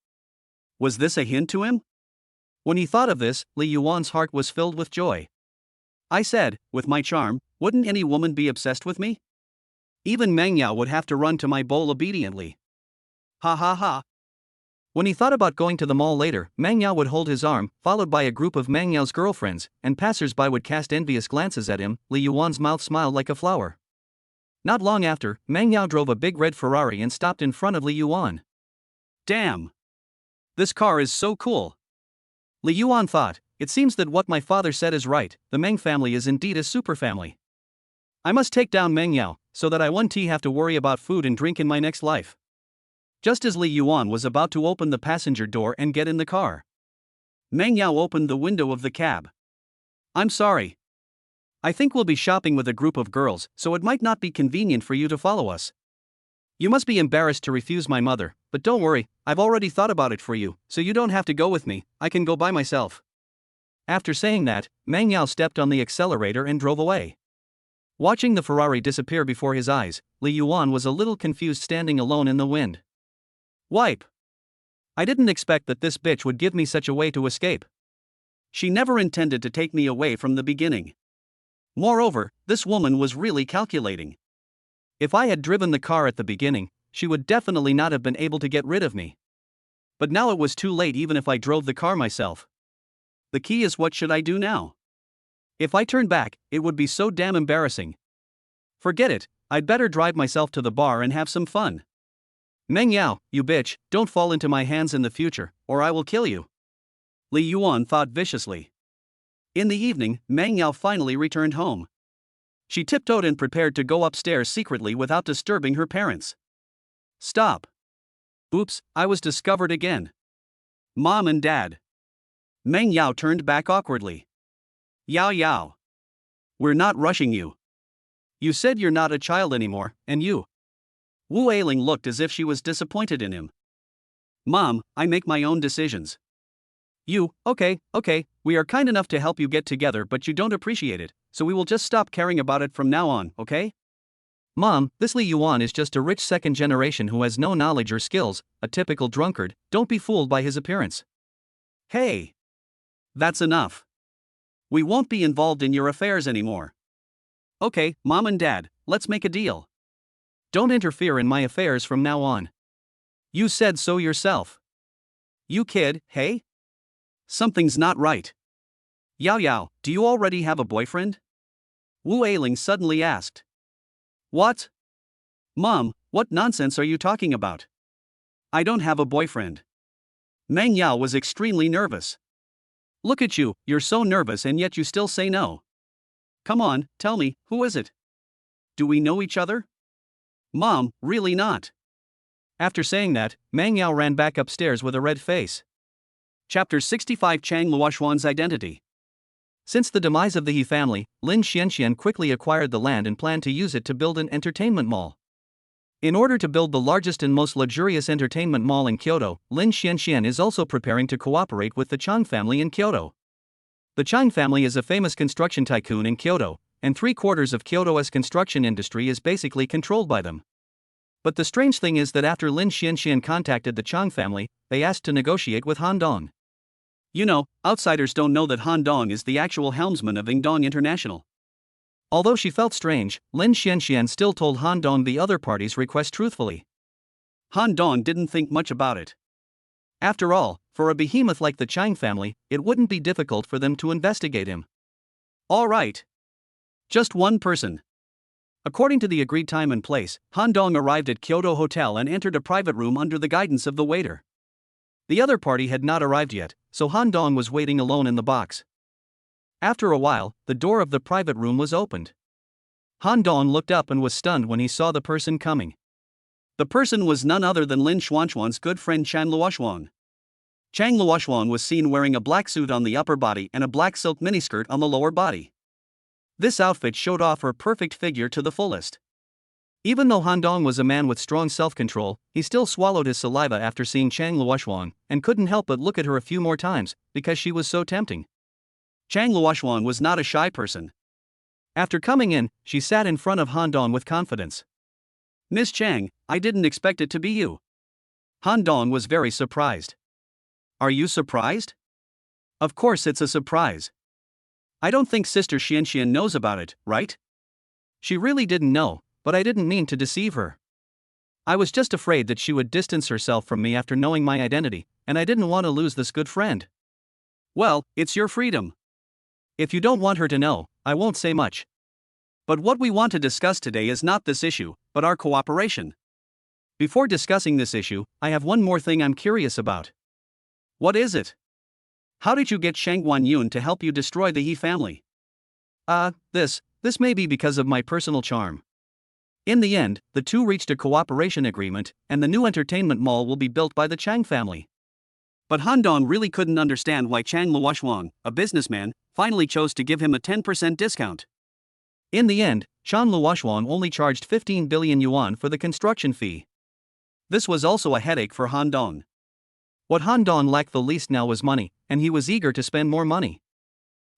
Was this a hint to him? When he thought of this, Li Yuan's heart was filled with joy. I said, with my charm, wouldn't any woman be obsessed with me? Even Meng Yao would have to run to my bowl obediently. Ha ha ha. When he thought about going to the mall later, Meng Yao would hold his arm, followed by a group of Meng Yao's girlfriends, and passers-by would cast envious glances at him. Li Yuan's mouth smiled like a flower. Not long after, Meng Yao drove a big red Ferrari and stopped in front of Li Yuan. Damn! This car is so cool. Li Yuan thought, it seems that what my father said is right, the Meng family is indeed a super family. I must take down Meng Yao, so that I won't have to worry about food and drink in my next life. Just as Li Yuan was about to open the passenger door and get in the car, Meng Yao opened the window of the cab. I'm sorry. I think we'll be shopping with a group of girls, so it might not be convenient for you to follow us. You must be embarrassed to refuse my mother, but don't worry, I've already thought about it for you, so you don't have to go with me, I can go by myself. After saying that, Meng Yao stepped on the accelerator and drove away. Watching the Ferrari disappear before his eyes, Li Yuan was a little confused standing alone in the wind. Wipe. I didn't expect that this bitch would give me such a way to escape. She never intended to take me away from the beginning. Moreover, this woman was really calculating. If I had driven the car at the beginning, she would definitely not have been able to get rid of me. But now it was too late even if I drove the car myself. The key is, what should I do now? If I turn back, it would be so damn embarrassing. Forget it, I'd better drive myself to the bar and have some fun. Meng Yao, you bitch, don't fall into my hands in the future, or I will kill you. Li Yuan thought viciously. In the evening, Meng Yao finally returned home. She tiptoed and prepared to go upstairs secretly without disturbing her parents. Stop. Oops, I was discovered again. Mom and Dad. Meng Yao turned back awkwardly. Yao Yao. We're not rushing you. You said you're not a child anymore, and you. Wu Eiling looked as if she was disappointed in him. Mom, I make my own decisions. You, okay, we are kind enough to help you get together, but you don't appreciate it, so we will just stop caring about it from now on, okay? Mom, this Li Yuan is just a rich second generation who has no knowledge or skills, a typical drunkard, don't be fooled by his appearance. Hey! That's enough. We won't be involved in your affairs anymore. Okay, Mom and Dad, let's make a deal. Don't interfere in my affairs from now on. You said so yourself. You kid, hey? Something's not right. Yao Yao, do you already have a boyfriend? Wu Eiling suddenly asked. What? Mom, what nonsense are you talking about? I don't have a boyfriend. Meng Yao was extremely nervous. Look at you, you're so nervous and yet you still say no. Come on, tell me, who is it? Do we know each other? Mom, really not. After saying that, Meng Yao ran back upstairs with a red face. Chapter 65, Chang Luoxuan's identity. Since the demise of the He family, Lin Xianxian quickly acquired the land and planned to use it to build an entertainment mall. In order to build the largest and most luxurious entertainment mall in Kyoto, Lin Xianxian is also preparing to cooperate with the Chang family in Kyoto. The Chang family is a famous construction tycoon in Kyoto, and 3/4 of Kyoto's construction industry is basically controlled by them. But the strange thing is that after Lin Xianxian contacted the Chang family, they asked to negotiate with Han Dong. You know, outsiders don't know that Han Dong is the actual helmsman of Ingdong International. Although she felt strange, Lin Xianxian still told Han Dong the other party's request truthfully. Han Dong didn't think much about it. After all, for a behemoth like the Chang family, it wouldn't be difficult for them to investigate him. All right. Just one person. According to the agreed time and place, Han Dong arrived at Kyoto Hotel and entered a private room under the guidance of the waiter. The other party had not arrived yet, so Han Dong was waiting alone in the box. After a while, the door of the private room was opened. Han Dong looked up and was stunned when he saw the person coming. The person was none other than Lin Xuanxuan's good friend Chan Luoxuan. Chang Luoxuan was seen wearing a black suit on the upper body and a black silk miniskirt on the lower body. This outfit showed off her perfect figure to the fullest. Even though Han Dong was a man with strong self-control, he still swallowed his saliva after seeing Chang Luoxuan, and couldn't help but look at her a few more times, because she was so tempting. Chang Luoxuan was not a shy person. After coming in, she sat in front of Han Dong with confidence. "Miss Chang, I didn't expect it to be you." Han Dong was very surprised. "Are you surprised?" "Of course it's a surprise. I don't think Sister Xianxian knows about it, right?" "She really didn't know, but I didn't mean to deceive her. I was just afraid that she would distance herself from me after knowing my identity, and I didn't want to lose this good friend." "Well, it's your freedom. If you don't want her to know, I won't say much. But what we want to discuss today is not this issue, but our cooperation. Before discussing this issue, I have one more thing I'm curious about." "What is it?" "How did you get Shang Guanyun to help you destroy the He family?" This may be because of my personal charm." In the end, the two reached a cooperation agreement, and the new entertainment mall will be built by the Chang family. But Han Dong really couldn't understand why Chang Luoxuan, a businessman, finally chose to give him a 10% discount. In the end, Chang Luoxuan only charged 15 billion yuan for the construction fee. This was also a headache for Han Dong. What Han Dong lacked the least now was money, and he was eager to spend more money.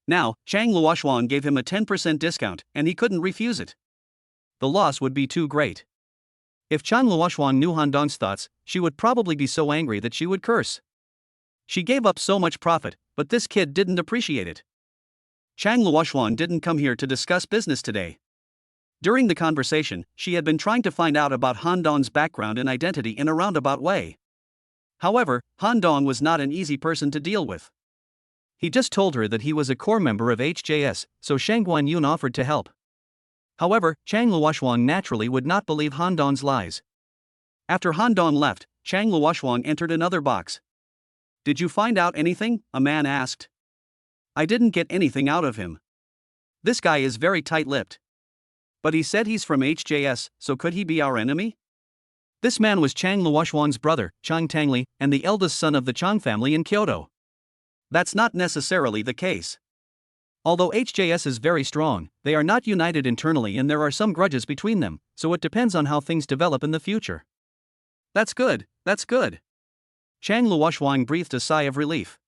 Now, Chang Luoxuan gave him a 10% discount, and he couldn't refuse it. The loss would be too great. If Chang Luoxuan knew Han Dong's thoughts, she would probably be so angry that she would curse. She gave up so much profit, but this kid didn't appreciate it. Chang Luoxuan didn't come here to discuss business today. During the conversation, she had been trying to find out about Han Dong's background and identity in a roundabout way. However, Han Dong was not an easy person to deal with. He just told her that he was a core member of HJS, so Shang Guanyun offered to help. However, Chang Luoxuan naturally would not believe Han Dong's lies. After Han Dong left, Chang Luoxuan entered another box. "Did you find out anything?" a man asked. "I didn't get anything out of him. This guy is very tight-lipped. But he said he's from HJS, so could he be our enemy?" This man was Chang Luoxuan's brother, Chang Tangli, and the eldest son of the Chang family in Kyoto. That's not necessarily the case. Although HJS is very strong, they are not united internally and there are some grudges between them, so it depends on how things develop in the future. That's good, that's good. Chang Luoxuan breathed a sigh of relief.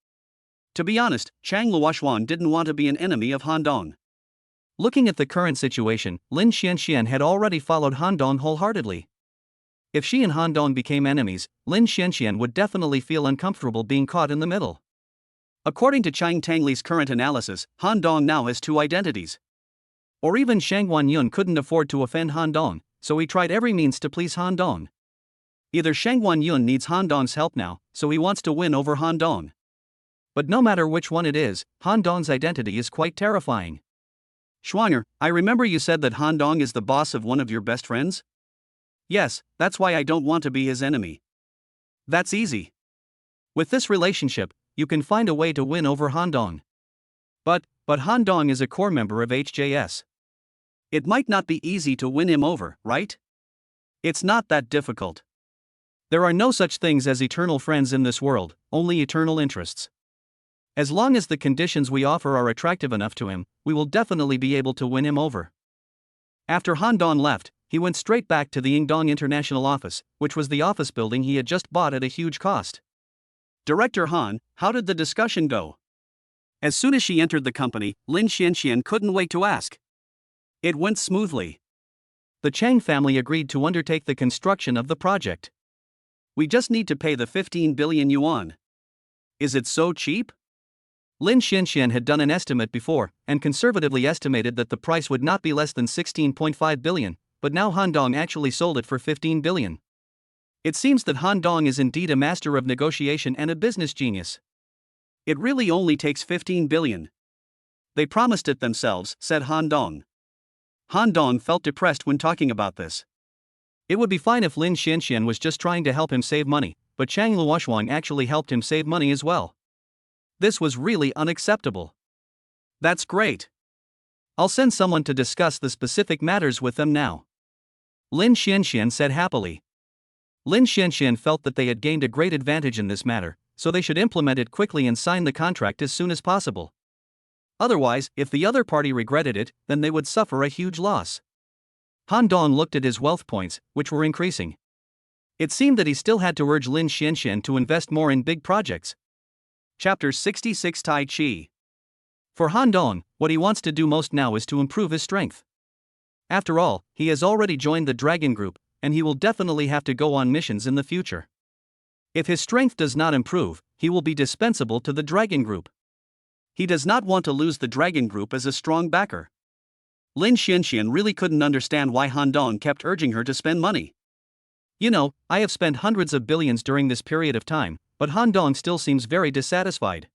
To be honest, Chang Luoxuan didn't want to be an enemy of Han Dong. Looking at the current situation, Lin Xianxian had already followed Han Dong wholeheartedly. If she and Han Dong became enemies, Lin Xianxian would definitely feel uncomfortable being caught in the middle. According to Chang Tangli's current analysis, Han Dong now has two identities. Or even Shang Guanyun couldn't afford to offend Han Dong, so he tried every means to please Han Dong. Either Shang Guanyun needs Han Dong's help now, so he wants to win over Han Dong. But no matter which one it is, Han Dong's identity is quite terrifying. "Schwanger, I remember you said that Han Dong is the boss of one of your best friends?" "Yes, that's why I don't want to be his enemy." "That's easy. With this relationship, you can find a way to win over Han Dong. But Han Dong is a core member of HJS. It might not be easy to win him over, right? It's not that difficult. There are no such things as eternal friends in this world, only eternal interests. As long as the conditions we offer are attractive enough to him, we will definitely be able to win him over." After Han Dong left, he went straight back to the Yingdong International office, which was the office building he had just bought at a huge cost. "Director Han, how did the discussion go?" As soon as she entered the company, Lin Xianxian couldn't wait to ask. "It went smoothly. The Chang family agreed to undertake the construction of the project. We just need to pay the 15 billion yuan. Is it so cheap?" Lin Xianxian had done an estimate before, and conservatively estimated that the price would not be less than 16.5 billion, but now Han Dong actually sold it for 15 billion. It seems that Han Dong is indeed a master of negotiation and a business genius. "It really only takes 15 billion. They promised it themselves," said Han Dong. Han Dong felt depressed when talking about this. It would be fine if Lin Xianxian was just trying to help him save money, but Chang Luoxuan actually helped him save money as well. This was really unacceptable. "That's great. I'll send someone to discuss the specific matters with them now," Lin Xianxian said happily. Lin Xianxian felt that they had gained a great advantage in this matter, so they should implement it quickly and sign the contract as soon as possible. Otherwise, if the other party regretted it, then they would suffer a huge loss. Han Dong looked at his wealth points, which were increasing. It seemed that he still had to urge Lin Xianxian to invest more in big projects. Chapter 66 Tai Chi. For Han Dong, what he wants to do most now is to improve his strength. After all, he has already joined the Dragon Group, and he will definitely have to go on missions in the future. If his strength does not improve, he will be dispensable to the Dragon Group. He does not want to lose the Dragon Group as a strong backer. Lin Xianxian really couldn't understand why Han Dong kept urging her to spend money. You know, I have spent hundreds of billions during this period of time, but Han Dong still seems very dissatisfied.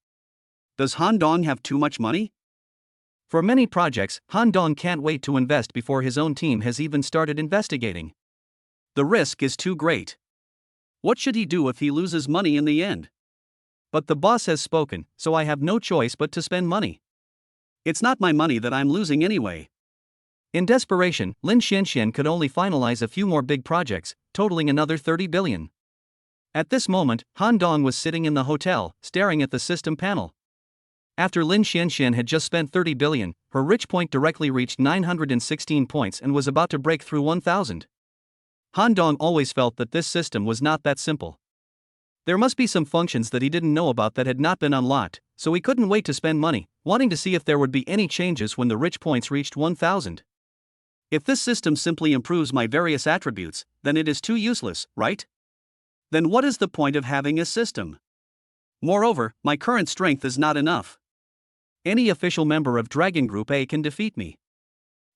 Does Han Dong have too much money? For many projects, Han Dong can't wait to invest before his own team has even started investigating. The risk is too great. What should he do if he loses money in the end? But the boss has spoken, so I have no choice but to spend money. It's not my money that I'm losing anyway. In desperation, Lin Xianxian could only finalize a few more big projects, totaling another 30 billion. At this moment, Han Dong was sitting in the hotel, staring at the system panel. After Lin Xianxian had just spent 30 billion, her rich point directly reached 916 points and was about to break through 1,000. Han Dong always felt that this system was not that simple. There must be some functions that he didn't know about that had not been unlocked, so he couldn't wait to spend money, wanting to see if there would be any changes when the rich points reached 1,000. If this system simply improves my various attributes, then it is too useless, right? Then what is the point of having a system? Moreover, my current strength is not enough. Any official member of Dragon Group A can defeat me.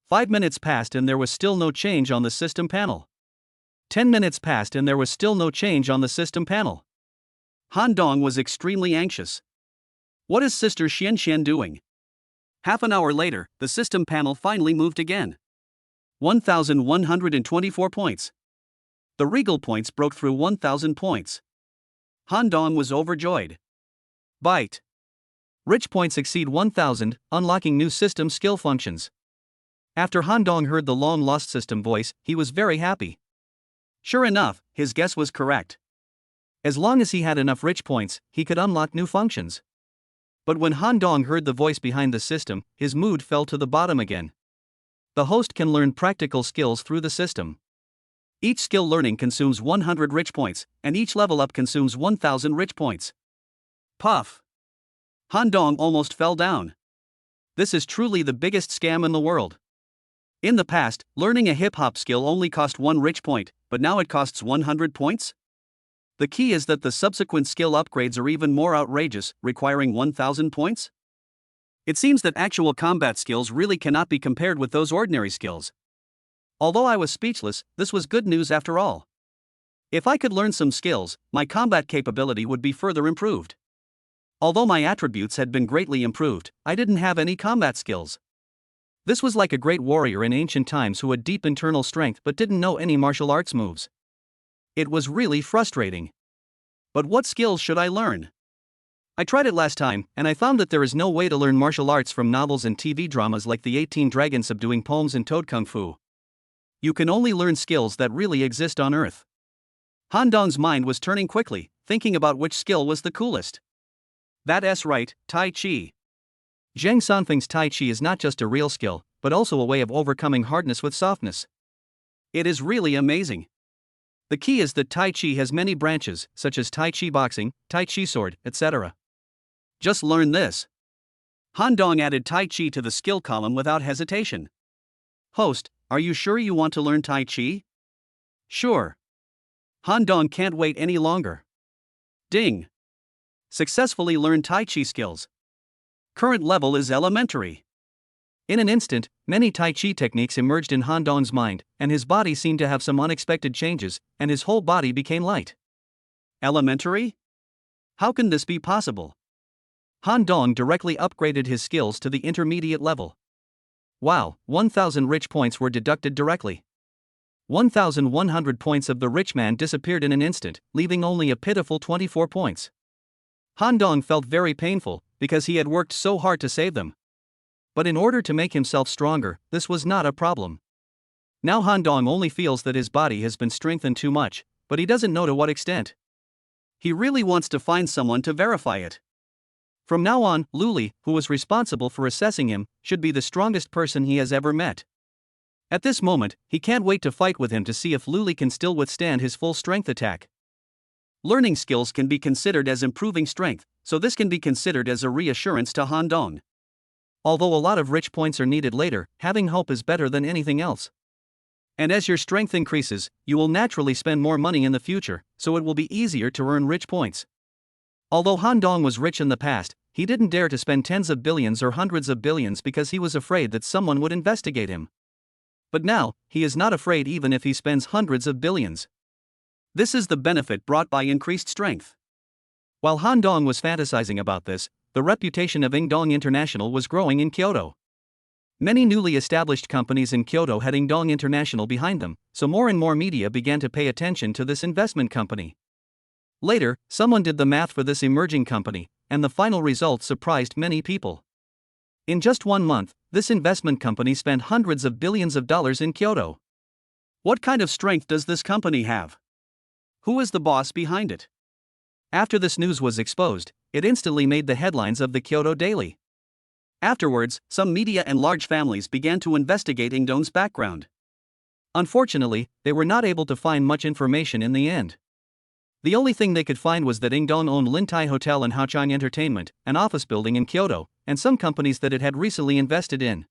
5 minutes passed and there was still no change on the system panel. 10 minutes passed and there was still no change on the system panel. Han Dong was extremely anxious. What is Sister Xianxian doing? Half an hour later, the system panel finally moved again. 1,124 points. The regal points broke through 1,000 points. Han Dong was overjoyed. Bite. Rich points exceed 1,000, unlocking new system skill functions. After Han Dong heard the long-lost system voice, he was very happy. Sure enough, his guess was correct. As long as he had enough rich points, he could unlock new functions. But when Han Dong heard the voice behind the system, his mood fell to the bottom again. The host can learn practical skills through the system. Each skill learning consumes 100 rich points, and each level up consumes 1,000 rich points. Puff! Han Dong almost fell down. This is truly the biggest scam in the world. In the past, learning a hip-hop skill only cost 1 rich point, but now it costs 100 points? The key is that the subsequent skill upgrades are even more outrageous, requiring 1,000 points? It seems that actual combat skills really cannot be compared with those ordinary skills. Although I was speechless, this was good news after all. If I could learn some skills, my combat capability would be further improved. Although my attributes had been greatly improved, I didn't have any combat skills. This was like a great warrior in ancient times who had deep internal strength but didn't know any martial arts moves. It was really frustrating. But what skills should I learn? I tried it last time, and I found that there is no way to learn martial arts from novels and TV dramas like the 18 Dragons Subduing Poems and Toad Kung Fu. You can only learn skills that really exist on Earth. Han Dong's mind was turning quickly, thinking about which skill was the coolest. That's right, Tai Chi. Zhang Sanfeng's Tai Chi is not just a real skill, but also a way of overcoming hardness with softness. It is really amazing. The key is that Tai Chi has many branches, such as Tai Chi boxing, Tai Chi sword, etc. Just learn this. Han Dong added Tai Chi to the skill column without hesitation. Host, are you sure you want to learn Tai Chi? Sure. Han Dong can't wait any longer. Ding. Successfully learned Tai Chi skills. Current level is elementary. In an instant, many Tai Chi techniques emerged in Han Dong's mind, and his body seemed to have some unexpected changes, and his whole body became light. Elementary? How can this be possible? Han Dong directly upgraded his skills to the intermediate level. Wow, 1,000 rich points were deducted directly. 1,100 points of the rich man disappeared in an instant, leaving only a pitiful 24 points. Han Dong felt very painful, because he had worked so hard to save them. But in order to make himself stronger, this was not a problem. Now Han Dong only feels that his body has been strengthened too much, but he doesn't know to what extent. He really wants to find someone to verify it. From now on, Luli, who was responsible for assessing him, should be the strongest person he has ever met. At this moment, he can't wait to fight with him to see if Luli can still withstand his full strength attack. Learning skills can be considered as improving strength, so this can be considered as a reassurance to Han Dong. Although a lot of rich points are needed later, having hope is better than anything else. And as your strength increases, you will naturally spend more money in the future, so it will be easier to earn rich points. Although Han Dong was rich in the past, he didn't dare to spend tens of billions or hundreds of billions because he was afraid that someone would investigate him. But now, he is not afraid even if he spends hundreds of billions. This is the benefit brought by increased strength. While Han Dong was fantasizing about this, the reputation of Ingdong International was growing in Kyoto. Many newly established companies in Kyoto had Ingdong International behind them, so more and more media began to pay attention to this investment company. Later, someone did the math for this emerging company, and the final result surprised many people. In just 1 month, this investment company spent hundreds of billions of dollars in Kyoto. What kind of strength does this company have? Who is the boss behind it? After this news was exposed, it instantly made the headlines of the Kyoto Daily. Afterwards, some media and large families began to investigate Ingdong's background. Unfortunately, they were not able to find much information in the end. The only thing they could find was that Ingdong owned Lintai Hotel and Haochang Entertainment, an office building in Kyoto, and some companies that it had recently invested in.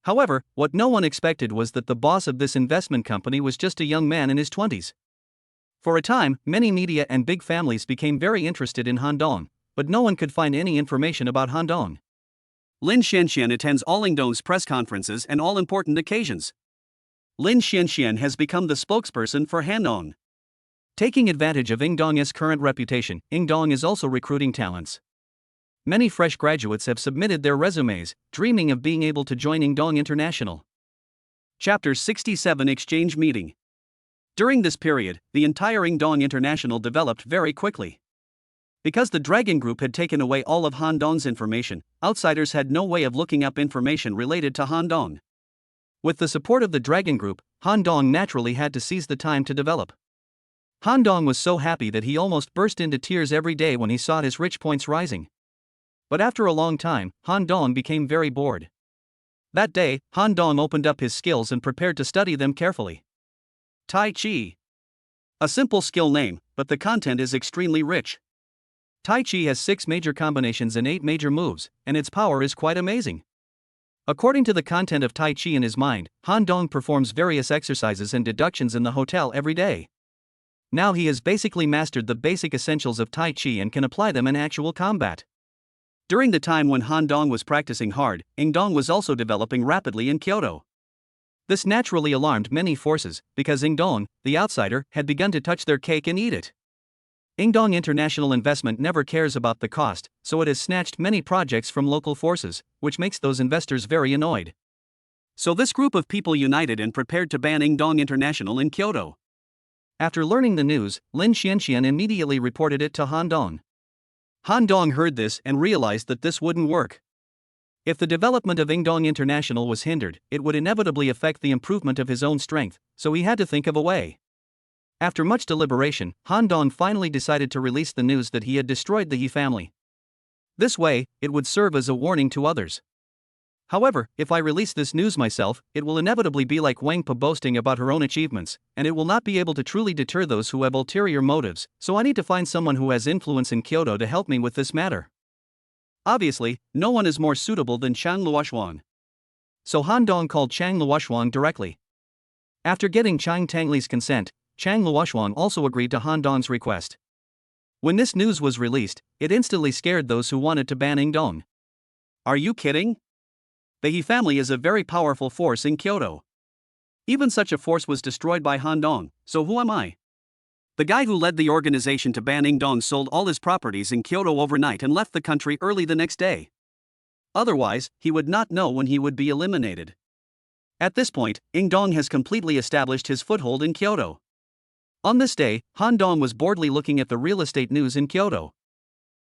However, what no one expected was that the boss of this investment company was just a young man in his 20s. For a time, many media and big families became very interested in Han Dong, but no one could find any information about Han Dong. Lin Xianxian attends all Ingdong's press conferences and all important occasions. Lin Xianxian has become the spokesperson for Han Dong. Taking advantage of Ingdong's current reputation, Ingdong is also recruiting talents. Many fresh graduates have submitted their resumes, dreaming of being able to join Ingdong International. Chapter 67 Exchange Meeting. During this period, the entire Ingdong International developed very quickly. Because the Dragon Group had taken away all of Han Dong's information, outsiders had no way of looking up information related to Han Dong. With the support of the Dragon Group, Han Dong naturally had to seize the time to develop. Han Dong was so happy that he almost burst into tears every day when he saw his rich points rising. But after a long time, Han Dong became very bored. That day, Han Dong opened up his skills and prepared to study them carefully. Tai Chi. A simple skill name, but the content is extremely rich. Tai Chi has 6 major combinations and 8 major moves, and its power is quite amazing. According to the content of Tai Chi in his mind, Han Dong performs various exercises and deductions in the hotel every day. Now he has basically mastered the basic essentials of Tai Chi and can apply them in actual combat. During the time when Han Dong was practicing hard, Ingdong was also developing rapidly in Kyoto. This naturally alarmed many forces, because Ingdong, the outsider, had begun to touch their cake and eat it. Ingdong International Investment never cares about the cost, so it has snatched many projects from local forces, which makes those investors very annoyed. So this group of people united and prepared to ban Ingdong International in Kyoto. After learning the news, Lin Xianxian immediately reported it to Han Dong. Han Dong heard this and realized that this wouldn't work. If the development of Ingdong International was hindered, it would inevitably affect the improvement of his own strength, so he had to think of a way. After much deliberation, Han Dong finally decided to release the news that he had destroyed the He family. This way, it would serve as a warning to others. However, if I release this news myself, it will inevitably be like Wang Po boasting about her own achievements, and it will not be able to truly deter those who have ulterior motives, so I need to find someone who has influence in Kyoto to help me with this matter. Obviously, no one is more suitable than Chang Luoshuang. So Han Dong called Chang Luoshuang directly. After getting Chang Tangli's consent, Chang Luoshuang also agreed to Han Dong's request. When this news was released, it instantly scared those who wanted to ban Ingdong. Are you kidding? The He family is a very powerful force in Kyoto. Even such a force was destroyed by Han Dong, so who am I? The guy who led the organization to ban Ingdong sold all his properties in Kyoto overnight and left the country early the next day. Otherwise, he would not know when he would be eliminated. At this point, Ingdong has completely established his foothold in Kyoto. On this day, Han Dong was boredly looking at the real estate news in Kyoto.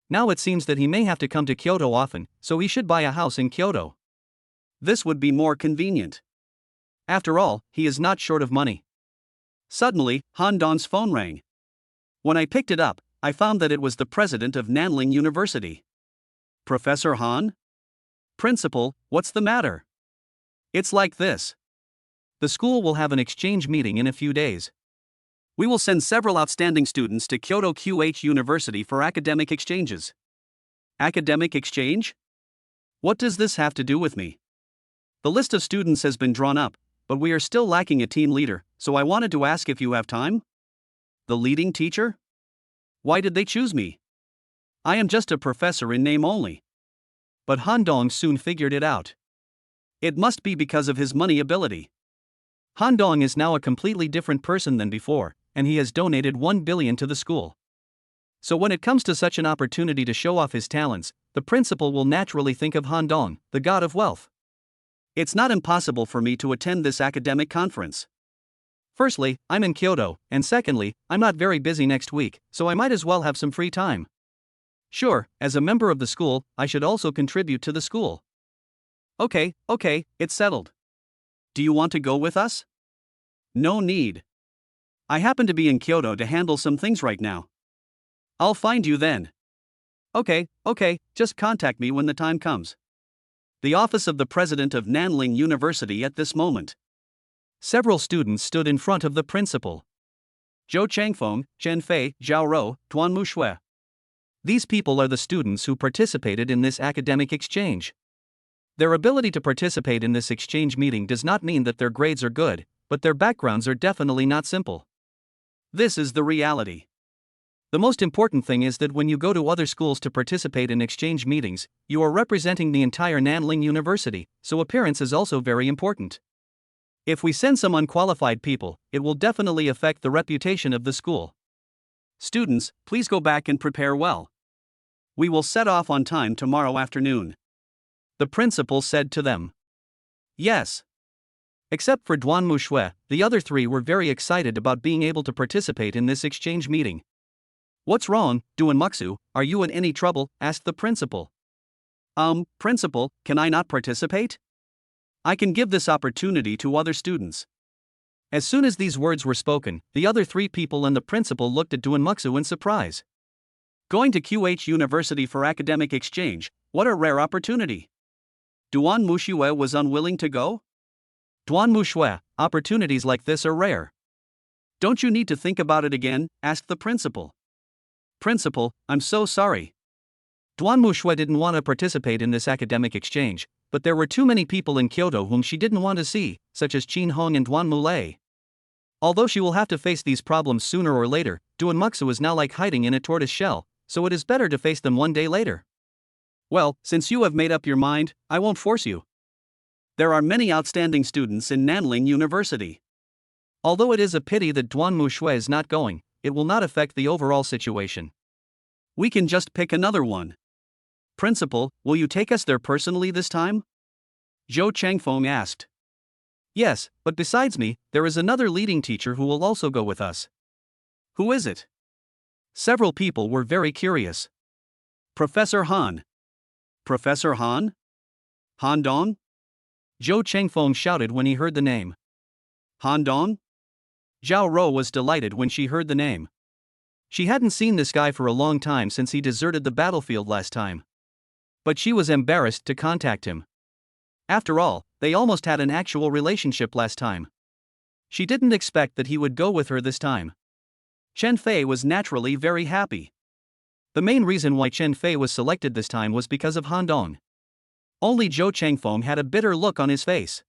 Now it seems that he may have to come to Kyoto often, so he should buy a house in Kyoto. This would be more convenient. After all, he is not short of money. Suddenly, Han Dong's phone rang. When I picked it up, I found that it was the president of Nanling University. Professor Han? Principal, what's the matter? It's like this. The school will have an exchange meeting in a few days. We will send several outstanding students to Kyoto QH University for academic exchanges. Academic exchange? What does this have to do with me? The list of students has been drawn up, but we are still lacking a team leader, so I wanted to ask if you have time? The leading teacher? Why did they choose me? I am just a professor in name only. But Han Dong soon figured it out. It must be because of his money ability. Han Dong is now a completely different person than before, and he has donated 1 billion to the school. So when it comes to such an opportunity to show off his talents, the principal will naturally think of Han Dong, the god of wealth. It's not impossible for me to attend this academic conference. Firstly, I'm in Kyoto, and secondly, I'm not very busy next week, so I might as well have some free time. Sure, as a member of the school, I should also contribute to the school. Okay, it's settled. Do you want to go with us? No need. I happen to be in Kyoto to handle some things right now. I'll find you then. Okay, just contact me when the time comes. The office of the president of Nanling University at this moment. Several students stood in front of the principal. Zhou Changfeng, Chen Fei, Zhao Rou, Duan Mushui. These people are the students who participated in this academic exchange. Their ability to participate in this exchange meeting does not mean that their grades are good, but their backgrounds are definitely not simple. This is the reality. The most important thing is that when you go to other schools to participate in exchange meetings, you are representing the entire Nanling University, so appearance is also very important. If we send some unqualified people, it will definitely affect the reputation of the school. Students, please go back and prepare well. We will set off on time tomorrow afternoon. The principal said to them. Yes. Except for Duan Mushui, the other three were very excited about being able to participate in this exchange meeting. What's wrong, Duan Muxu, are you in any trouble? Asked the principal. Principal, can I not participate? I can give this opportunity to other students. As soon as these words were spoken, the other three people and the principal looked at Duan Muxu in surprise. Going to QH University for academic exchange, what a rare opportunity. Duan Mushui was unwilling to go? Duan Mushui, opportunities like this are rare. Don't you need to think about it again? Asked the principal. Principal, I'm so sorry. Duan Mushui didn't want to participate in this academic exchange, but there were too many people in Kyoto whom she didn't want to see, such as Qin Hong and Duan Mulei. Although she will have to face these problems sooner or later, Duan Muxu is now like hiding in a tortoise shell, so it is better to face them one day later. Well, since you have made up your mind, I won't force you. There are many outstanding students in Nanling University. Although it is a pity that Duan Mushui is not going, it will not affect the overall situation. We can just pick another one. Principal, will you take us there personally this time? Zhou Changfeng asked. Yes, but besides me, there is another leading teacher who will also go with us. Who is it? Several people were very curious. Professor Han. Professor Han? Han Dong? Zhou Changfeng shouted when he heard the name. Han Dong? Zhao Rou was delighted when she heard the name. She hadn't seen this guy for a long time since he deserted the battlefield last time. But she was embarrassed to contact him. After all, they almost had an actual relationship last time. She didn't expect that he would go with her this time. Chen Fei was naturally very happy. The main reason why Chen Fei was selected this time was because of Han Dong. Only Zhou Changfeng had a bitter look on his face.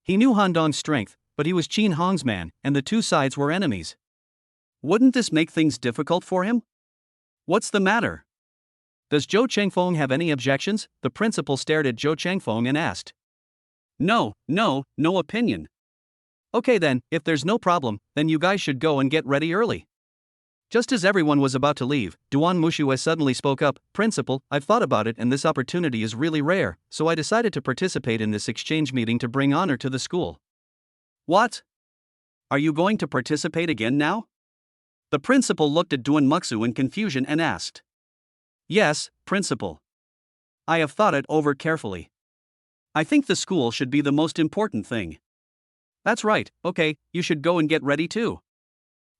He knew Han Dong's strength, but he was Qin Hong's man, and the two sides were enemies. Wouldn't this make things difficult for him? What's the matter? Does Zhou Changfeng have any objections? The principal stared at Zhou Changfeng and asked. No opinion. Okay then, if there's no problem, then you guys should go and get ready early. Just as everyone was about to leave, Duan Mushui suddenly spoke up. Principal, I've thought about it and this opportunity is really rare, so I decided to participate in this exchange meeting to bring honor to the school. What? Are you going to participate again now? The principal looked at Duan Muxu in confusion and asked. Yes, principal. I have thought it over carefully. I think the school should be the most important thing. That's right, okay, you should go and get ready too.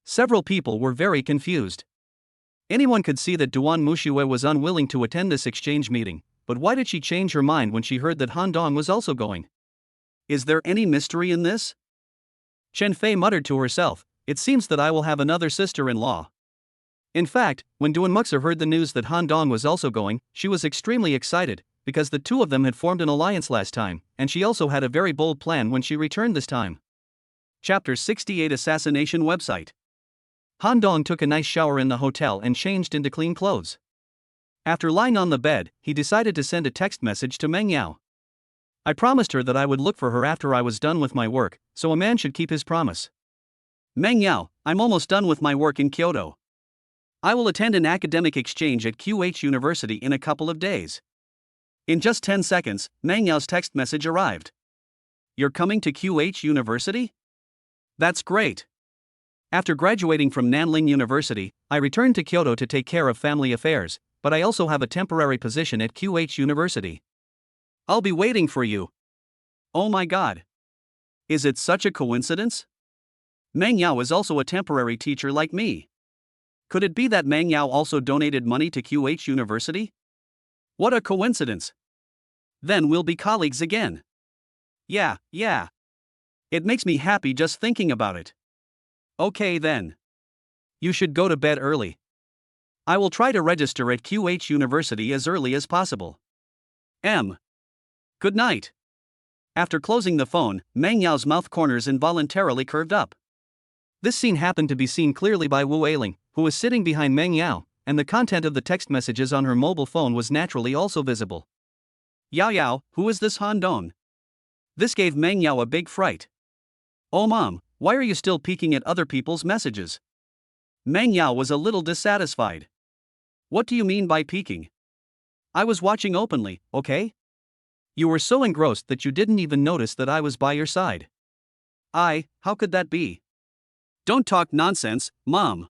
Several people were very confused. Anyone could see that Duan Muxue was unwilling to attend this exchange meeting, but why did she change her mind when she heard that Han Dong was also going? Is there any mystery in this? Chen Fei muttered to herself, it seems that I will have another sister-in-law. In fact, when Duan Muxer heard the news that Han Dong was also going, she was extremely excited, because the two of them had formed an alliance last time, and she also had a very bold plan when she returned this time. Chapter 68 Assassination Website. Han Dong took a nice shower in the hotel and changed into clean clothes. After lying on the bed, he decided to send a text message to Meng Yao. I promised her that I would look for her after I was done with my work, so a man should keep his promise. Meng Yao, I'm almost done with my work in Kyoto. I will attend an academic exchange at QH University in a couple of days. In just 10 seconds, Meng Yao's text message arrived. You're coming to QH University? That's great. After graduating from Nanling University, I returned to Kyoto to take care of family affairs, but I also have a temporary position at QH University. I'll be waiting for you. Oh my god. Is it such a coincidence? Meng Yao is also a temporary teacher like me. Could it be that Meng Yao also donated money to QH University? What a coincidence. Then we'll be colleagues again. Yeah. It makes me happy just thinking about it. Okay then. You should go to bed early. I will try to register at QH University as early as possible. Good night. After closing the phone, Meng Yao's mouth corners involuntarily curved up. This scene happened to be seen clearly by Wu Ailing, who was sitting behind Meng Yao, and the content of the text messages on her mobile phone was naturally also visible. Yao, who is this Han Dong? This gave Meng Yao a big fright. Oh mom, why are you still peeking at other people's messages? Meng Yao was a little dissatisfied. What do you mean by peeking? I was watching openly, okay? You were so engrossed that you didn't even notice that I was by your side. How could that be? Don't talk nonsense, mom.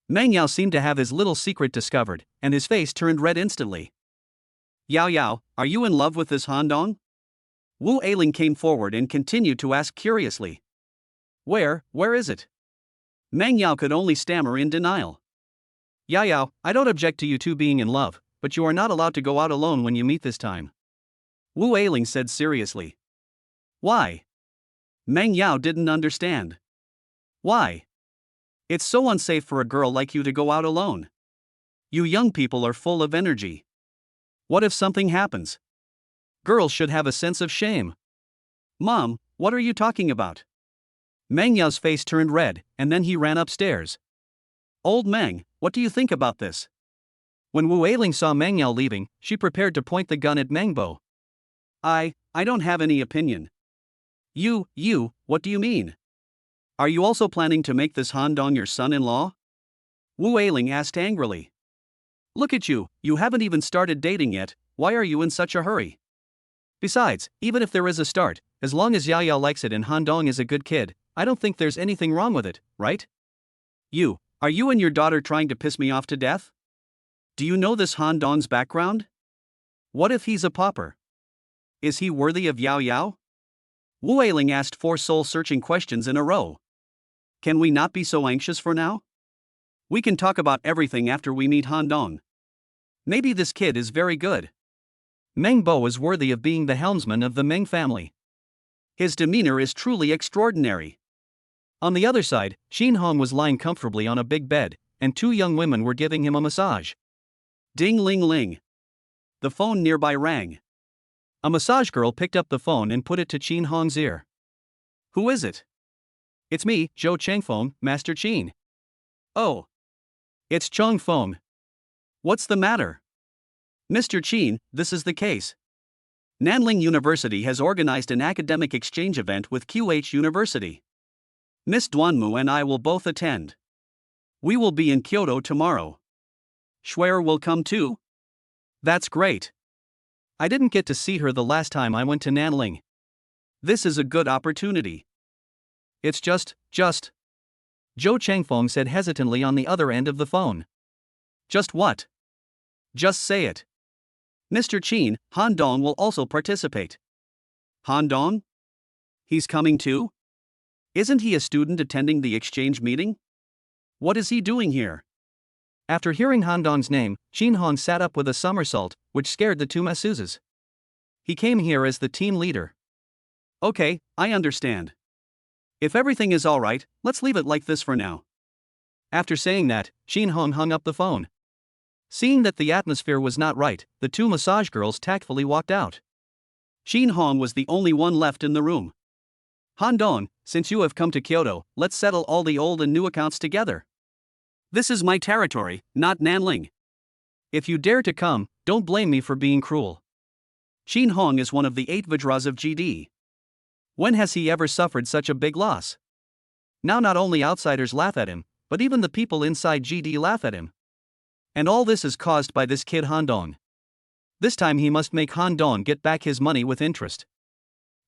Meng Yao seemed to have his little secret discovered, and his face turned red instantly. Yao, are you in love with this Han Dong? Wu Ailing came forward and continued to ask curiously. Where is it? Meng Yao could only stammer in denial. Yao, I don't object to you two being in love, but you are not allowed to go out alone when you meet this time. Wu Ailing said seriously. Why? Meng Yao didn't understand. Why? It's so unsafe for a girl like you to go out alone. You young people are full of energy. What if something happens? Girls should have a sense of shame. Mom, what are you talking about? Meng Yao's face turned red, and then he ran upstairs. Old Meng, what do you think about this? When Wu Ailing saw Meng Yao leaving, she prepared to point the gun at Meng Bo. I don't have any opinion. You, what do you mean? Are you also planning to make this Han Dong your son-in-law? Wu Ailing asked angrily. Look at you, you haven't even started dating yet, why are you in such a hurry? Besides, even if there is a start, as long as Yao likes it and Han Dong is a good kid, I don't think there's anything wrong with it, right? Are you and your daughter trying to piss me off to death? Do you know this Han Dong's background? What if he's a pauper? Is he worthy of Yao? Wu Ailing asked 4 soul-searching questions in a row. Can we not be so anxious for now? We can talk about everything after we meet Han Dong. Maybe this kid is very good. Meng Bo is worthy of being the helmsman of the Meng family. His demeanor is truly extraordinary. On the other side, Xin Hong was lying comfortably on a big bed, and 2 young women were giving him a massage. Ding ling ling. The phone nearby rang. A massage girl picked up the phone and put it to Xin Hong's ear. Who is it? It's me, Zhou Chengfeng, Master Qin. Oh. It's Chong Feng. What's the matter? Mr. Qin, this is the case. Nanling University has organized an academic exchange event with QH University. Miss Duanmu and I will both attend. We will be in Kyoto tomorrow. Schwer will come too? That's great. I didn't get to see her the last time I went to Nanling. This is a good opportunity. It's just. Zhou Chengfeng said hesitantly on the other end of the phone. Just what? Just say it. Mr. Qin, Han Dong will also participate. Han Dong? He's coming too? Isn't he a student attending the exchange meeting? What is he doing here? After hearing Han Dong's name, Shin Hong sat up with a somersault, which scared the two masseuses. He came here as the team leader. Okay, I understand. If everything is alright, let's leave it like this for now. After saying that, Shin Hong hung up the phone. Seeing that the atmosphere was not right, the two massage girls tactfully walked out. Shin Hong was the only one left in the room. Han Dong, since you have come to Kyoto, let's settle all the old and new accounts together. This is my territory, not Nanling. If you dare to come, don't blame me for being cruel. Shin Hong is one of the 8 Vajras of GD. When has he ever suffered such a big loss? Now not only outsiders laugh at him, but even the people inside GD laugh at him. And all this is caused by this kid Han Dong. This time he must make Han Dong get back his money with interest.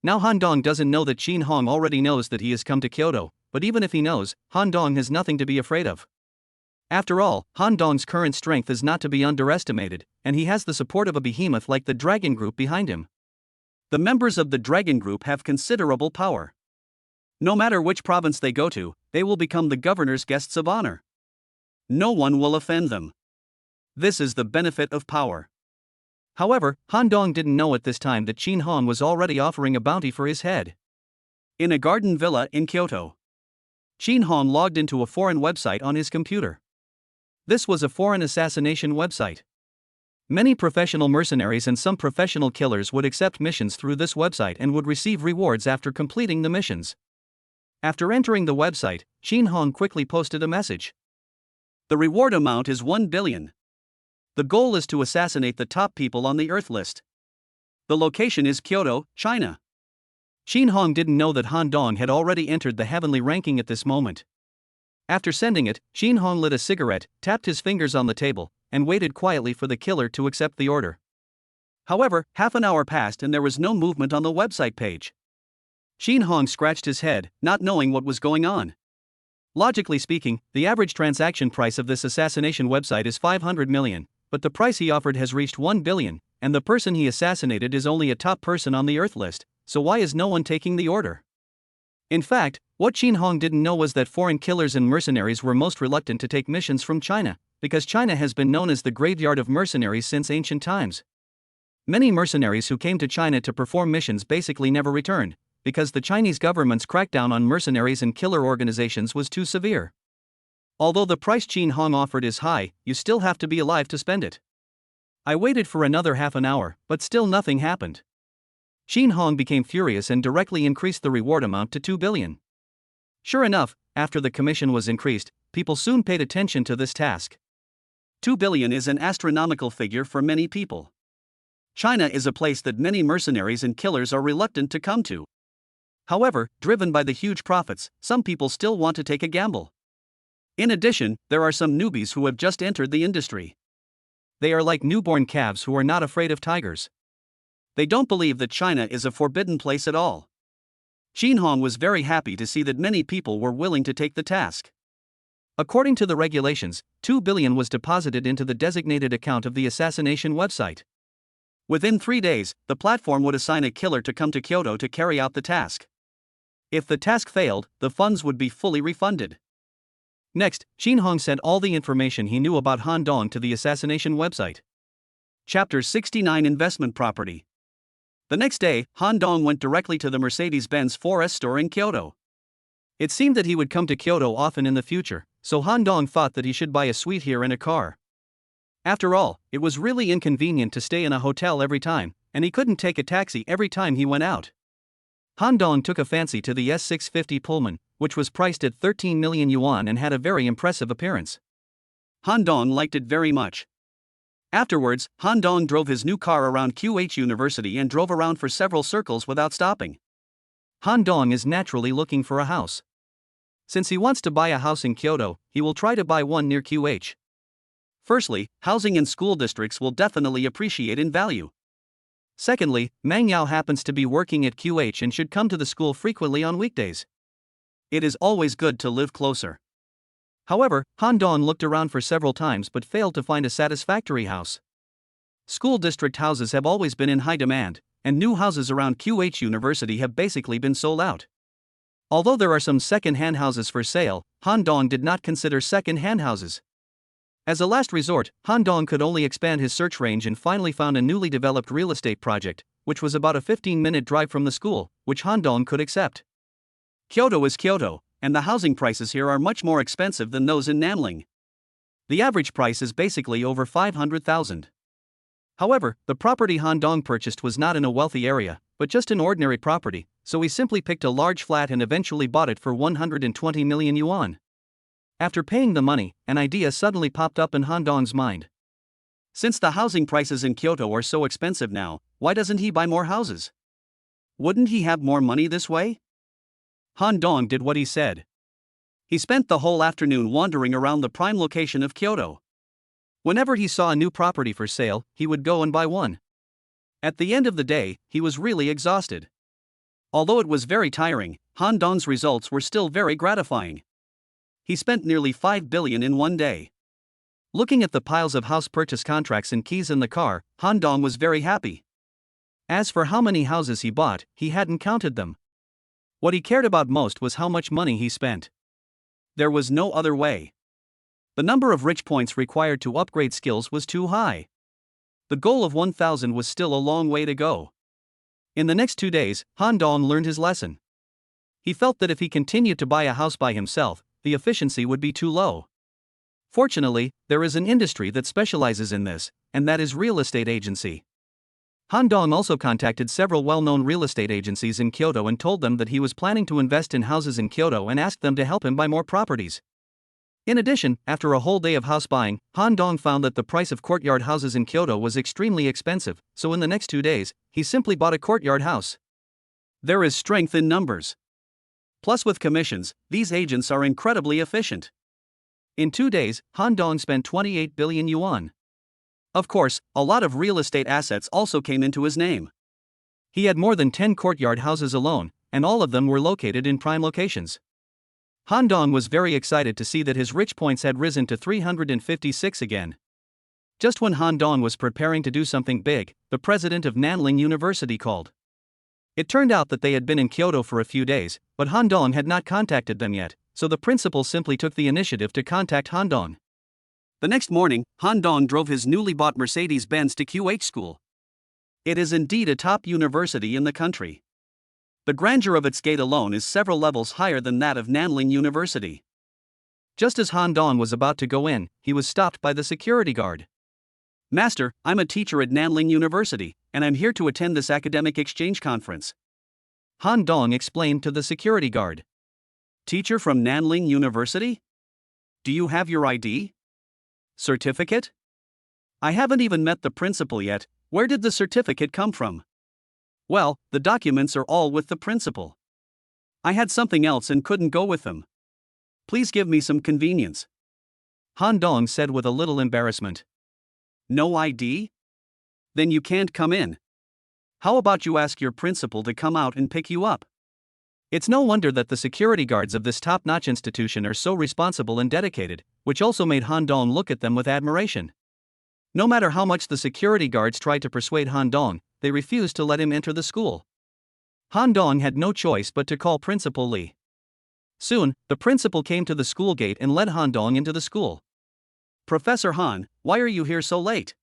Now Han Dong doesn't know that Shin Hong already knows that he has come to Kyoto, but even if he knows, Han Dong has nothing to be afraid of. After all, Han Dong's current strength is not to be underestimated, and he has the support of a behemoth like the Dragon Group behind him. The members of the Dragon Group have considerable power. No matter which province they go to, they will become the governor's guests of honor. No one will offend them. This is the benefit of power. However, Han Dong didn't know at this time that Shin Hong was already offering a bounty for his head. In a garden villa in Kyoto, Shin Hong logged into a foreign website on his computer. This was a foreign assassination website. Many professional mercenaries and some professional killers would accept missions through this website and would receive rewards after completing the missions. After entering the website, Shin Hong quickly posted a message. The reward amount is 1 billion. The goal is to assassinate the top people on the Earth list. The location is Kyoto, China. Shin Hong didn't know that Han Dong had already entered the heavenly ranking at this moment. After sending it, Shin Hong lit a cigarette, tapped his fingers on the table, and waited quietly for the killer to accept the order. However, half an hour passed and there was no movement on the website page. Shin Hong scratched his head, not knowing what was going on. Logically speaking, the average transaction price of this assassination website is 500 million, but the price he offered has reached 1 billion, and the person he assassinated is only a top person on the Earth list, so why is no one taking the order? In fact, what Shin Hong didn't know was that foreign killers and mercenaries were most reluctant to take missions from China, because China has been known as the graveyard of mercenaries since ancient times. Many mercenaries who came to China to perform missions basically never returned, because the Chinese government's crackdown on mercenaries and killer organizations was too severe. Although the price Shin Hong offered is high, you still have to be alive to spend it. I waited for another half an hour, but still nothing happened. Shin Hong became furious and directly increased the reward amount to 2 billion. Sure enough, after the commission was increased, people soon paid attention to this task. 2 billion is an astronomical figure for many people. China is a place that many mercenaries and killers are reluctant to come to. However, driven by the huge profits, some people still want to take a gamble. In addition, there are some newbies who have just entered the industry. They are like newborn calves who are not afraid of tigers. They don't believe that China is a forbidden place at all. Shin Hong was very happy to see that many people were willing to take the task. According to the regulations, 2 billion was deposited into the designated account of the assassination website. Within 3 days, the platform would assign a killer to come to Kyoto to carry out the task. If the task failed, the funds would be fully refunded. Next, Shin Hong sent all the information he knew about Han Dong to the assassination website. Chapter 69 Investment Property. The next day, Han Dong went directly to the Mercedes-Benz 4S store in Kyoto. It seemed that he would come to Kyoto often in the future, so Han Dong thought that he should buy a suite here and a car. After all, it was really inconvenient to stay in a hotel every time, and he couldn't take a taxi every time he went out. Han Dong took a fancy to the S650 Pullman, which was priced at 13 million yuan and had a very impressive appearance. Han Dong liked it very much. Afterwards, Han Dong drove his new car around QH University and drove around for several circles without stopping. Han Dong is naturally looking for a house. Since he wants to buy a house in Kyoto, he will try to buy one near QH. Firstly, housing and school districts will definitely appreciate in value. Secondly, Mang Yao happens to be working at QH and should come to the school frequently on weekdays. It is always good to live closer. However, Han Dong looked around for several times but failed to find a satisfactory house. School district houses have always been in high demand, and new houses around QH University have basically been sold out. Although there are some second-hand houses for sale, Han Dong did not consider second-hand houses. As a last resort, Han Dong could only expand his search range and finally found a newly developed real estate project, which was about a 15-minute drive from the school, which Han Dong could accept. Kyoto is Kyoto, and the housing prices here are much more expensive than those in Nanling. The average price is basically over 500,000. However, the property Han Dong purchased was not in a wealthy area, but just an ordinary property, so he simply picked a large flat and eventually bought it for 120 million yuan. After paying the money, an idea suddenly popped up in Han Dong's mind. Since the housing prices in Kyoto are so expensive now, why doesn't he buy more houses? Wouldn't he have more money this way? Han Dong did what he said. He spent the whole afternoon wandering around the prime location of Kyoto. Whenever he saw a new property for sale, he would go and buy one. At the end of the day, he was really exhausted. Although it was very tiring, Han Dong's results were still very gratifying. He spent nearly 5 billion in one day. Looking at the piles of house purchase contracts and keys in the car, Han Dong was very happy. As for how many houses he bought, he hadn't counted them. What he cared about most was how much money he spent. There was no other way. The number of rich points required to upgrade skills was too high. The goal of 1,000 was still a long way to go. In the next 2 days, Han Dong learned his lesson. He felt that if he continued to buy a house by himself, the efficiency would be too low. Fortunately, there is an industry that specializes in this, and that is real estate agency. Han Dong also contacted several well-known real estate agencies in Kyoto and told them that he was planning to invest in houses in Kyoto and asked them to help him buy more properties. In addition, after a whole day of house buying, Han Dong found that the price of courtyard houses in Kyoto was extremely expensive, so in the next 2 days, he simply bought a courtyard house. There is strength in numbers. Plus with commissions, these agents are incredibly efficient. In 2 days, Han Dong spent 28 billion yuan. Of course, a lot of real estate assets also came into his name. He had more than 10 courtyard houses alone, and all of them were located in prime locations. Han Dong was very excited to see that his rich points had risen to 356 again. Just when Han Dong was preparing to do something big, the president of Nanling University called. It turned out that they had been in Kyoto for a few days, but Han Dong had not contacted them yet, so the principal simply took the initiative to contact Han Dong. The next morning, Han Dong drove his newly bought Mercedes-Benz to QH school. It is indeed a top university in the country. The grandeur of its gate alone is several levels higher than that of Nanling University. Just as Han Dong was about to go in, he was stopped by the security guard. "Master, I'm a teacher at Nanling University, and I'm here to attend this academic exchange conference," Han Dong explained to the security guard. "Teacher from Nanling University? Do you have your ID? Certificate? I haven't even met the principal yet. Where did the certificate come from?" "Well, the documents are all with the principal. I had something else and couldn't go with them. Please give me some convenience," Han Dong said with a little embarrassment. "No ID? Then you can't come in. How about you ask your principal to come out and pick you up?" It's no wonder that the security guards of this top-notch institution are so responsible and dedicated, which also made Han Dong look at them with admiration. No matter how much the security guards tried to persuade Han Dong, they refused to let him enter the school. Han Dong had no choice but to call Principal Li. Soon, the principal came to the school gate and led Han Dong into the school. "Professor Han, why are you here so late?"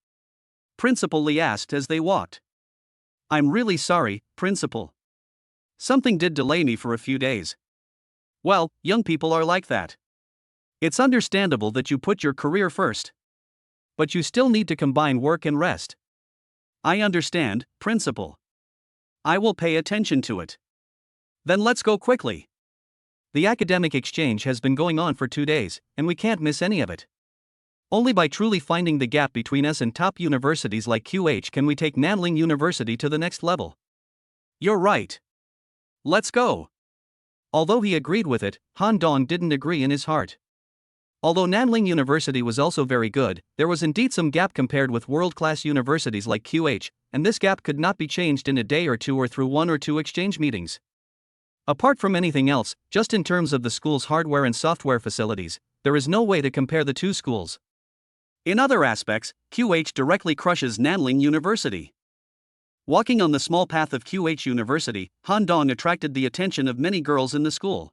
Principal Li asked as they walked. "I'm really sorry, Principal. Something did delay me for a few days." "Well, young people are like that. It's understandable that you put your career first. But you still need to combine work and rest." "I understand, Principal. I will pay attention to it." "Then let's go quickly." The academic exchange has been going on for 2 days, and we can't miss any of it. Only by truly finding the gap between us and top universities like QH can we take Nanling University to the next level. "You're right. Let's go." Although he agreed with it, Han Dong didn't agree in his heart. Although Nanling University was also very good, there was indeed some gap compared with world-class universities like QH, and this gap could not be changed in a day or two or through 1 or 2 exchange meetings. Apart from anything else, just in terms of the school's hardware and software facilities, there is no way to compare the two schools. In other aspects, QH directly crushes Nanling University. Walking on the small path of QH University, Han Dong attracted the attention of many girls in the school.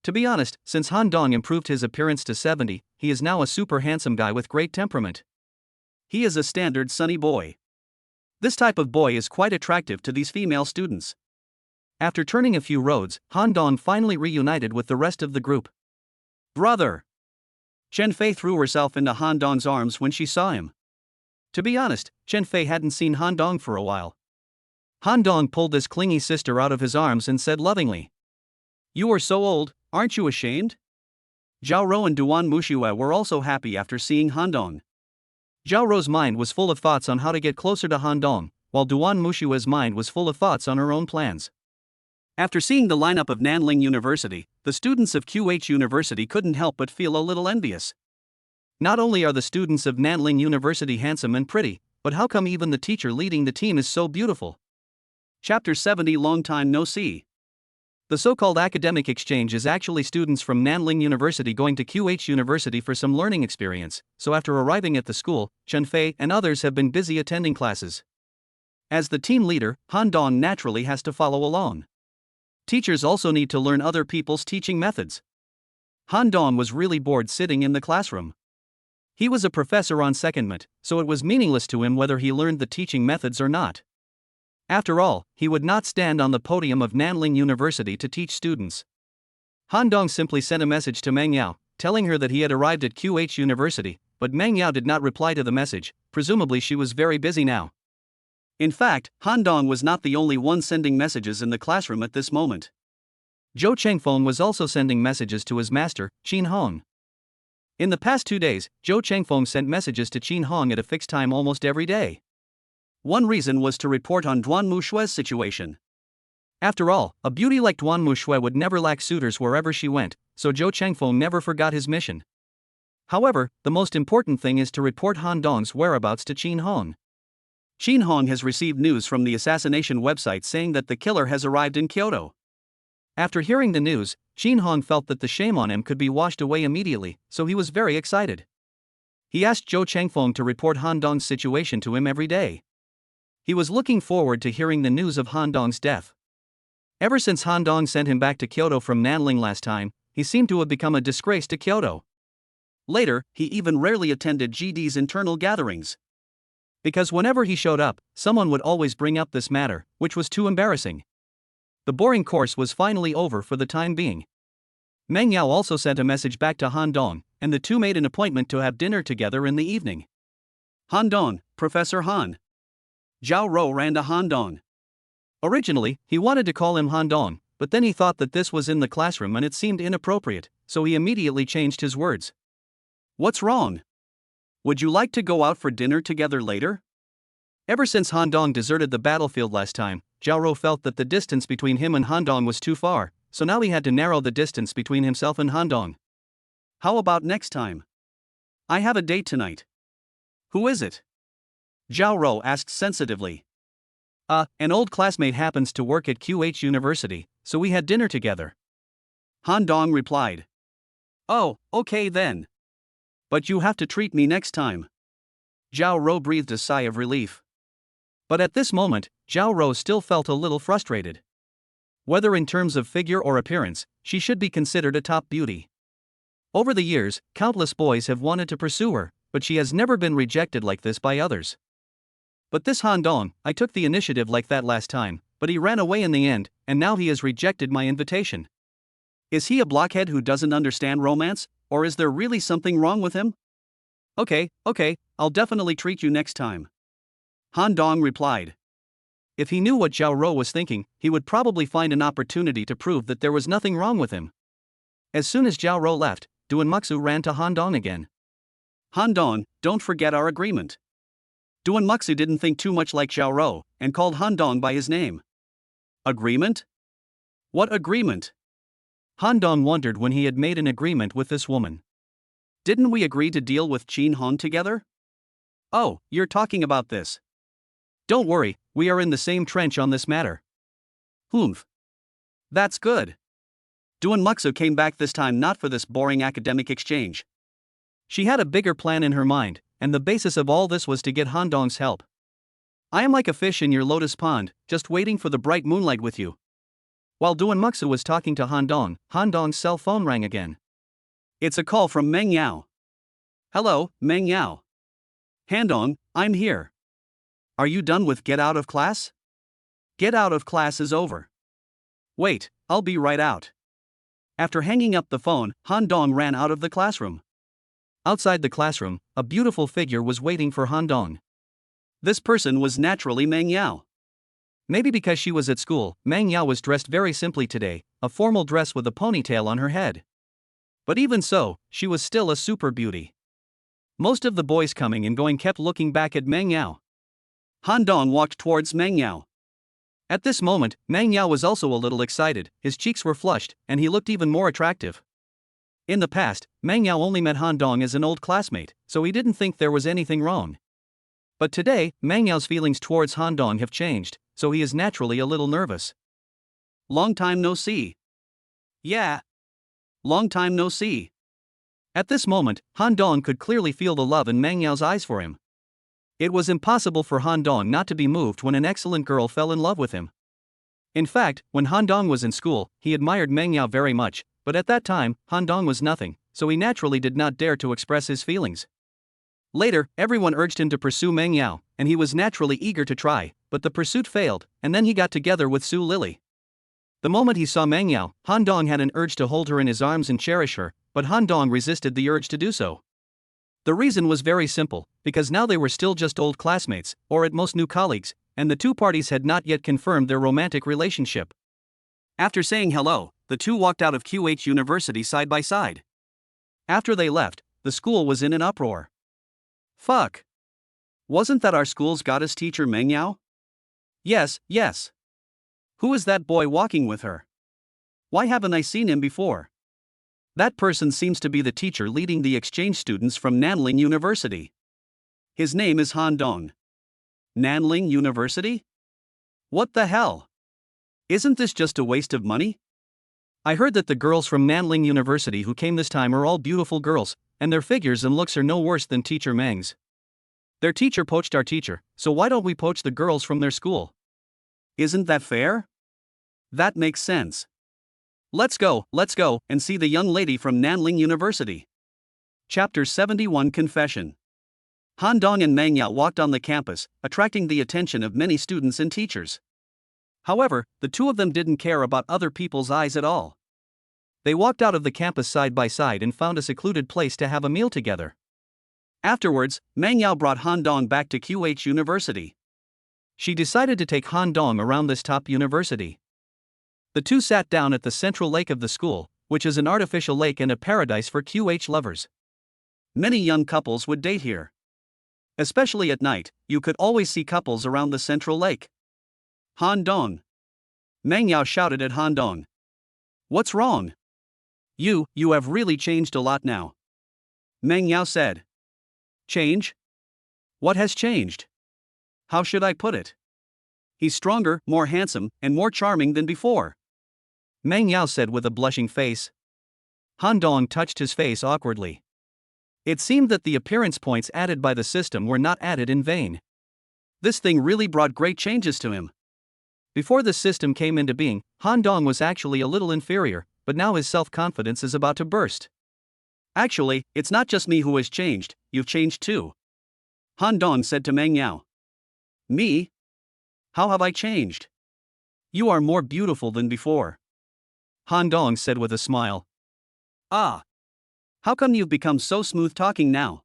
To be honest, since Han Dong improved his appearance to 70, he is now a super handsome guy with great temperament. He is a standard sunny boy. This type of boy is quite attractive to these female students. After turning a few roads, Han Dong finally reunited with the rest of the group. Brother! Chen Fei threw herself into Han Dong's arms when she saw him. To be honest, Chen Fei hadn't seen Han Dong for a while. Han Dong pulled this clingy sister out of his arms and said lovingly, "You are so old, aren't you ashamed?" Zhao Rou and Duan Muxue were also happy after seeing Han Dong. Zhao Rou's mind was full of thoughts on how to get closer to Han Dong, while Duan Muxue's mind was full of thoughts on her own plans. After seeing the lineup of Nanling University, the students of QH University couldn't help but feel a little envious. Not only are the students of Nanling University handsome and pretty, but how come even the teacher leading the team is so beautiful? Chapter 70 Long Time No See. The so-called academic exchange is actually students from Nanling University going to QH University for some learning experience, so after arriving at the school, Chen Fei and others have been busy attending classes. As the team leader, Han Dong naturally has to follow along. Teachers also need to learn other people's teaching methods. Han Dong was really bored sitting in the classroom. He was a professor on secondment, so it was meaningless to him whether he learned the teaching methods or not. After all, he would not stand on the podium of Nanling University to teach students. Han Dong simply sent a message to Meng Yao, telling her that he had arrived at QH University, but Meng Yao did not reply to the message, presumably she was very busy now. In fact, Han Dong was not the only one sending messages in the classroom at this moment. Zhou Chengfeng was also sending messages to his master, Qin Hong. In the past 2 days, Zhou Chengfeng sent messages to Qin Hong at a fixed time almost every day. One reason was to report on Duan Muxue's situation. After all, a beauty like Duan Muxue would never lack suitors wherever she went, so Zhou Chengfeng never forgot his mission. However, the most important thing is to report Han Dong's whereabouts to Qin Hong. Qin Hong has received news from the assassination website saying that the killer has arrived in Kyoto. After hearing the news, Qin Hong felt that the shame on him could be washed away immediately, so he was very excited. He asked Zhou Chengfeng to report Han Dong's situation to him every day. He was looking forward to hearing the news of Han Dong's death. Ever since Han Dong sent him back to Kyoto from Nanling last time, he seemed to have become a disgrace to Kyoto. Later, he even rarely attended GD's internal gatherings. Because whenever he showed up, someone would always bring up this matter, which was too embarrassing. The boring course was finally over for the time being. Meng Yao also sent a message back to Han Dong, and the two made an appointment to have dinner together in the evening. Han Dong, Professor Han. Zhao Rou ran to Han Dong. Originally, he wanted to call him Han Dong, but then he thought that this was in the classroom and it seemed inappropriate, so he immediately changed his words. What's wrong? Would you like to go out for dinner together later? Ever since Han Dong deserted the battlefield last time, Zhao Rou felt that the distance between him and Han Dong was too far, so now he had to narrow the distance between himself and Han Dong. How about next time? I have a date tonight. Who is it? Zhao Rou asked sensitively. An old classmate happens to work at QH University, so we had dinner together. Han Dong replied. Oh, okay then. But you have to treat me next time. Zhao Rou breathed a sigh of relief. But at this moment, Zhao Rou still felt a little frustrated. Whether in terms of figure or appearance, she should be considered a top beauty. Over the years, countless boys have wanted to pursue her, but she has never been rejected like this by others. But this Han Dong, I took the initiative like that last time, but he ran away in the end, and now he has rejected my invitation. Is he a blockhead who doesn't understand romance, or is there really something wrong with him? Okay, I'll definitely treat you next time. Han Dong replied. If he knew what Zhao Rou was thinking, he would probably find an opportunity to prove that there was nothing wrong with him. As soon as Zhao Rou left, Duan Muxu ran to Han Dong again. Han Dong, don't forget our agreement. Duan Muxu didn't think too much like Zhao Rou, and called Han Dong by his name. Agreement? What agreement? Han Dong wondered when he had made an agreement with this woman. Didn't we agree to deal with Qin Hong together? Oh, you're talking about this. Don't worry, we are in the same trench on this matter. Humph. That's good. Duan Muxu came back this time not for this boring academic exchange. She had a bigger plan in her mind, and the basis of all this was to get Han Dong's help. I am like a fish in your lotus pond, just waiting for the bright moonlight with you. While Duan Muxu was talking to Han Dong's cell phone rang again. It's a call from Meng Yao. Hello, Meng Yao. Handong, I'm here. Are you done with get out of class? Get out of class is over. Wait, I'll be right out. After hanging up the phone, Han Dong ran out of the classroom. Outside the classroom, a beautiful figure was waiting for Han Dong. This person was naturally Meng Yao. Maybe because she was at school, Meng Yao was dressed very simply today, a formal dress with a ponytail on her head. But even so, she was still a super beauty. Most of the boys coming and going kept looking back at Meng Yao. Han Dong walked towards Meng Yao. At this moment, Meng Yao was also a little excited, his cheeks were flushed, and he looked even more attractive. In the past, Meng Yao only met Han Dong as an old classmate, so he didn't think there was anything wrong. But today, Meng Yao's feelings towards Han Dong have changed, so he is naturally a little nervous. Long time no see. Yeah. Long time no see. At this moment, Han Dong could clearly feel the love in Meng Yao's eyes for him. It was impossible for Han Dong not to be moved when an excellent girl fell in love with him. In fact, when Han Dong was in school, he admired Meng Yao very much, but at that time, Han Dong was nothing, so he naturally did not dare to express his feelings. Later, everyone urged him to pursue Meng Yao, and he was naturally eager to try, but the pursuit failed, and then he got together with Su Lily. The moment he saw Meng Yao, Han Dong had an urge to hold her in his arms and cherish her, but Han Dong resisted the urge to do so. The reason was very simple, because now they were still just old classmates, or at most new colleagues, and the two parties had not yet confirmed their romantic relationship. After saying hello, the two walked out of QH University side by side. After they left, the school was in an uproar. Fuck. Wasn't that our school's goddess teacher Meng Yao? Yes. Who is that boy walking with her? Why haven't I seen him before? That person seems to be the teacher leading the exchange students from Nanling University. His name is Han Dong. Nanling University? What the hell? Isn't this just a waste of money? I heard that the girls from Nanling University who came this time are all beautiful girls, and their figures and looks are no worse than teacher Meng's. Their teacher poached our teacher, so why don't we poach the girls from their school? Isn't that fair? That makes sense. Let's go, and see the young lady from Nanling University. Chapter 71 Confession. Han Dong and Meng Yao walked on the campus, attracting the attention of many students and teachers. However, the two of them didn't care about other people's eyes at all. They walked out of the campus side by side and found a secluded place to have a meal together. Afterwards, Meng Yao brought Han Dong back to QH University. She decided to take Han Dong around this top university. The two sat down at the central lake of the school, which is an artificial lake and a paradise for QH lovers. Many young couples would date here. Especially at night, you could always see couples around the central lake. Han Dong. Meng Yao shouted at Han Dong. What's wrong? You have really changed a lot now. Meng Yao said. Change? What has changed? How should I put it? He's stronger, more handsome, and more charming than before. Meng Yao said with a blushing face. Han Dong touched his face awkwardly. It seemed that the appearance points added by the system were not added in vain. This thing really brought great changes to him. Before the system came into being, Han Dong was actually a little inferior, but now his self-confidence is about to burst. Actually, it's not just me who has changed, you've changed too. Han Dong said to Meng Yao. Me? How have I changed? You are more beautiful than before. Han Dong said with a smile. Ah. How come you've become so smooth talking now?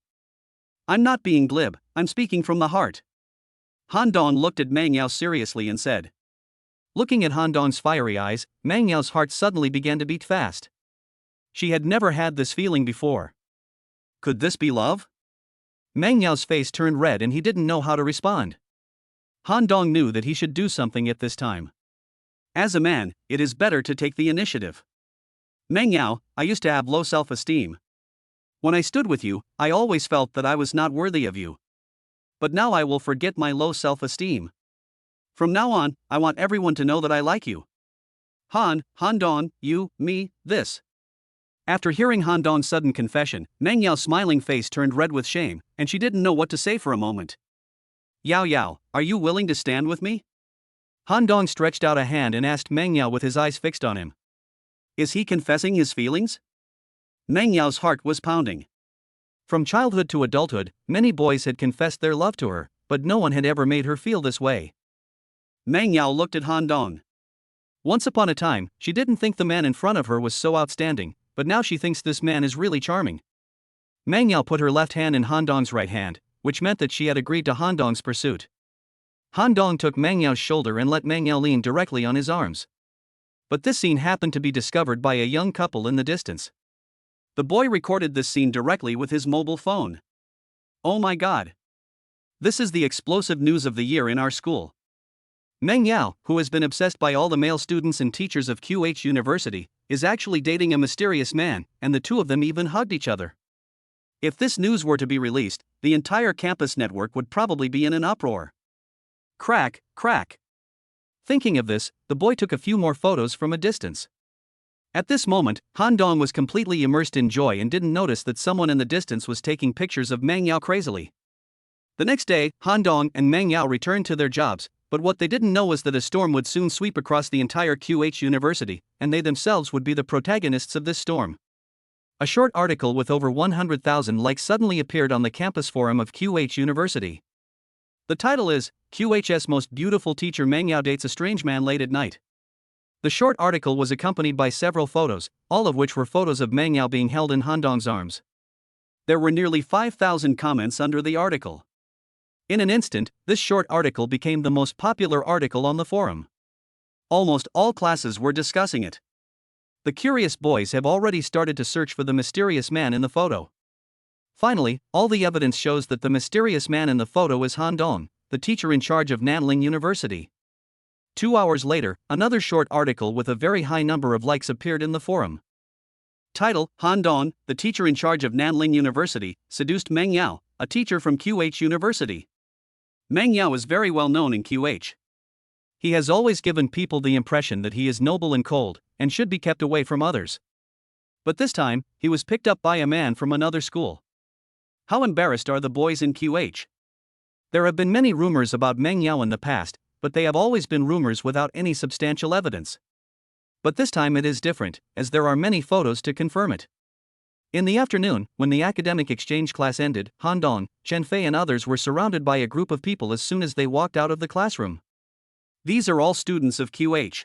I'm not being glib, I'm speaking from the heart. Han Dong looked at Meng Yao seriously and said. Looking at Han Dong's fiery eyes, Meng Yao's heart suddenly began to beat fast. She had never had this feeling before. Could this be love? Meng Yao's face turned red and he didn't know how to respond. Han Dong knew that he should do something at this time. As a man, it is better to take the initiative. Meng Yao, I used to have low self-esteem. When I stood with you, I always felt that I was not worthy of you. But now I will forget my low self-esteem. From now on, I want everyone to know that I like you. Han Dong, you, me, this. After hearing Han Dong's sudden confession, Meng Yao's smiling face turned red with shame, and she didn't know what to say for a moment. Yao Yao, are you willing to stand with me? Han Dong stretched out a hand and asked Meng Yao with his eyes fixed on him. Is he confessing his feelings? Meng Yao's heart was pounding. From childhood to adulthood, many boys had confessed their love to her, but no one had ever made her feel this way. Meng Yao looked at Han Dong. Once upon a time, she didn't think the man in front of her was so outstanding, but now she thinks this man is really charming. Meng Yao put her left hand in Han Dong's right hand, which meant that she had agreed to Han Dong's pursuit. Han Dong took Meng Yao's shoulder and let Meng Yao lean directly on his arms. But this scene happened to be discovered by a young couple in the distance. The boy recorded this scene directly with his mobile phone. Oh my god! This is the explosive news of the year in our school. Meng Yao, who has been obsessed by all the male students and teachers of QH University, is actually dating a mysterious man, and the two of them even hugged each other. If this news were to be released, the entire campus network would probably be in an uproar. Crack, crack. Thinking of this, the boy took a few more photos from a distance. At this moment, Han Dong was completely immersed in joy and didn't notice that someone in the distance was taking pictures of Meng Yao crazily. The next day, Han Dong and Meng Yao returned to their jobs, but what they didn't know was that a storm would soon sweep across the entire QH University, and they themselves would be the protagonists of this storm. A short article with over 100,000 likes suddenly appeared on the campus forum of QH University. The title is, QH's Most Beautiful Teacher Meng Yao Dates a Strange Man Late at Night. The short article was accompanied by several photos, all of which were photos of Meng Yao being held in Han Dong's arms. There were nearly 5,000 comments under the article. In an instant, this short article became the most popular article on the forum. Almost all classes were discussing it. The curious boys have already started to search for the mysterious man in the photo. Finally, all the evidence shows that the mysterious man in the photo is Han Dong, the teacher in charge of Nanling University. 2 hours later, another short article with a very high number of likes appeared in the forum. Title: Han Dong, the teacher in charge of Nanling University, seduced Meng Yao, a teacher from QH University. Meng Yao is very well known in QH. He has always given people the impression that he is noble and cold, and should be kept away from others. But this time, he was picked up by a man from another school. How embarrassed are the boys in QH? There have been many rumors about Meng Yao in the past, but they have always been rumors without any substantial evidence. But this time it is different, as there are many photos to confirm it. In the afternoon, when the academic exchange class ended, Han Dong, Chen Fei and others were surrounded by a group of people as soon as they walked out of the classroom. These are all students of QH.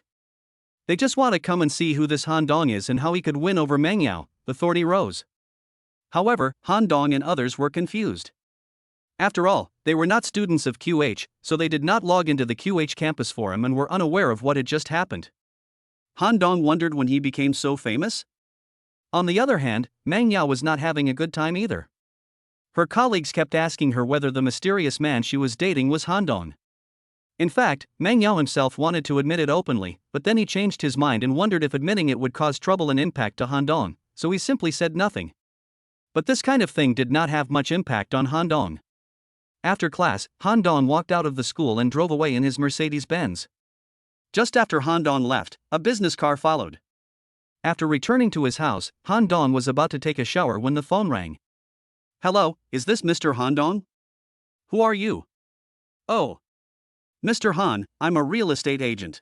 They just want to come and see who this Han Dong is and how he could win over Meng Yao, the thorny rose. However, Han Dong and others were confused. After all, they were not students of QH, so they did not log into the QH campus forum and were unaware of what had just happened. Han Dong wondered when he became so famous? On the other hand, Meng Yao was not having a good time either. Her colleagues kept asking her whether the mysterious man she was dating was Han Dong. In fact, Meng Yao himself wanted to admit it openly, but then he changed his mind and wondered if admitting it would cause trouble and impact to Han Dong, so he simply said nothing. But this kind of thing did not have much impact on Han Dong. After class, Han Dong walked out of the school and drove away in his Mercedes-Benz. Just after Han Dong left, a business car followed. After returning to his house, Han Dong was about to take a shower when the phone rang. Hello, is this Mr. Han Dong? Who are you? Oh. Mr. Han, I'm a real estate agent.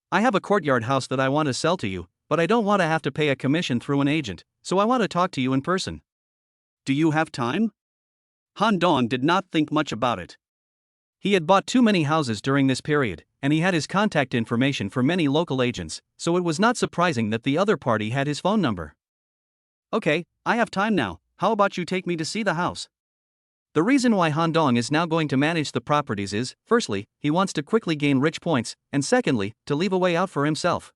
I have a courtyard house that I want to sell to you, but I don't want to have to pay a commission through an agent, so I want to talk to you in person. Do you have time? Han Dong did not think much about it. He had bought too many houses during this period, and he had his contact information for many local agents, so it was not surprising that the other party had his phone number. Okay, I have time now, how about you take me to see the house? The reason why Han Dong is now going to manage the properties is, firstly, he wants to quickly gain rich points, and secondly, to leave a way out for himself.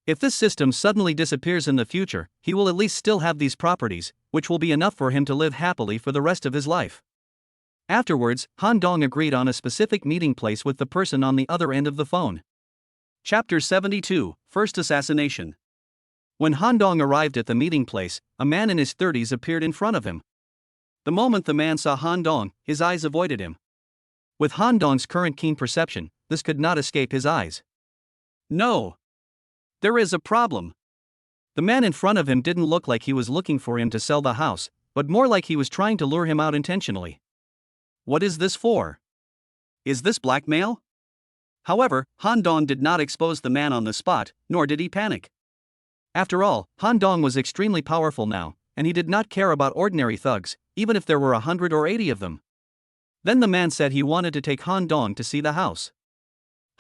If this system suddenly disappears in the future, he will at least still have these properties, which will be enough for him to live happily for the rest of his life. Afterwards, Han Dong agreed on a specific meeting place with the person on the other end of the phone. Chapter 72, First Assassination. When Han Dong arrived at the meeting place, a man in his 30s appeared in front of him. The moment the man saw Han Dong, his eyes avoided him. With Han Dong's current keen perception, this could not escape his eyes. No. There is a problem. The man in front of him didn't look like he was looking for him to sell the house, but more like he was trying to lure him out intentionally. What is this for? Is this blackmail? However, Han Dong did not expose the man on the spot, nor did he panic. After all, Han Dong was extremely powerful now, and he did not care about ordinary thugs, even if there were 100 or 80 of them. Then the man said he wanted to take Han Dong to see the house.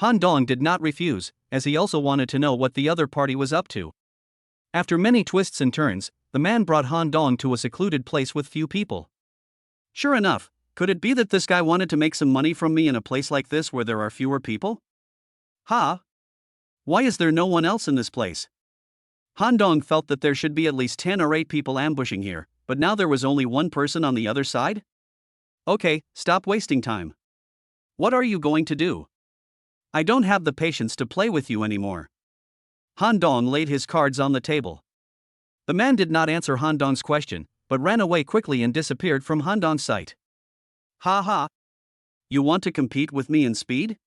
Han Dong did not refuse, as he also wanted to know what the other party was up to. After many twists and turns, the man brought Han Dong to a secluded place with few people. Sure enough, could it be that this guy wanted to make some money from me in a place like this where there are fewer people? Ha! Why is there no one else in this place? Han Dong felt that there should be at least 10 or 8 people ambushing here, but now there was only one person on the other side? Okay, stop wasting time. What are you going to do? I don't have the patience to play with you anymore. Han Dong laid his cards on the table. The man did not answer Han Dong's question, but ran away quickly and disappeared from Han Dong's sight. Ha ha! You want to compete with me in speed?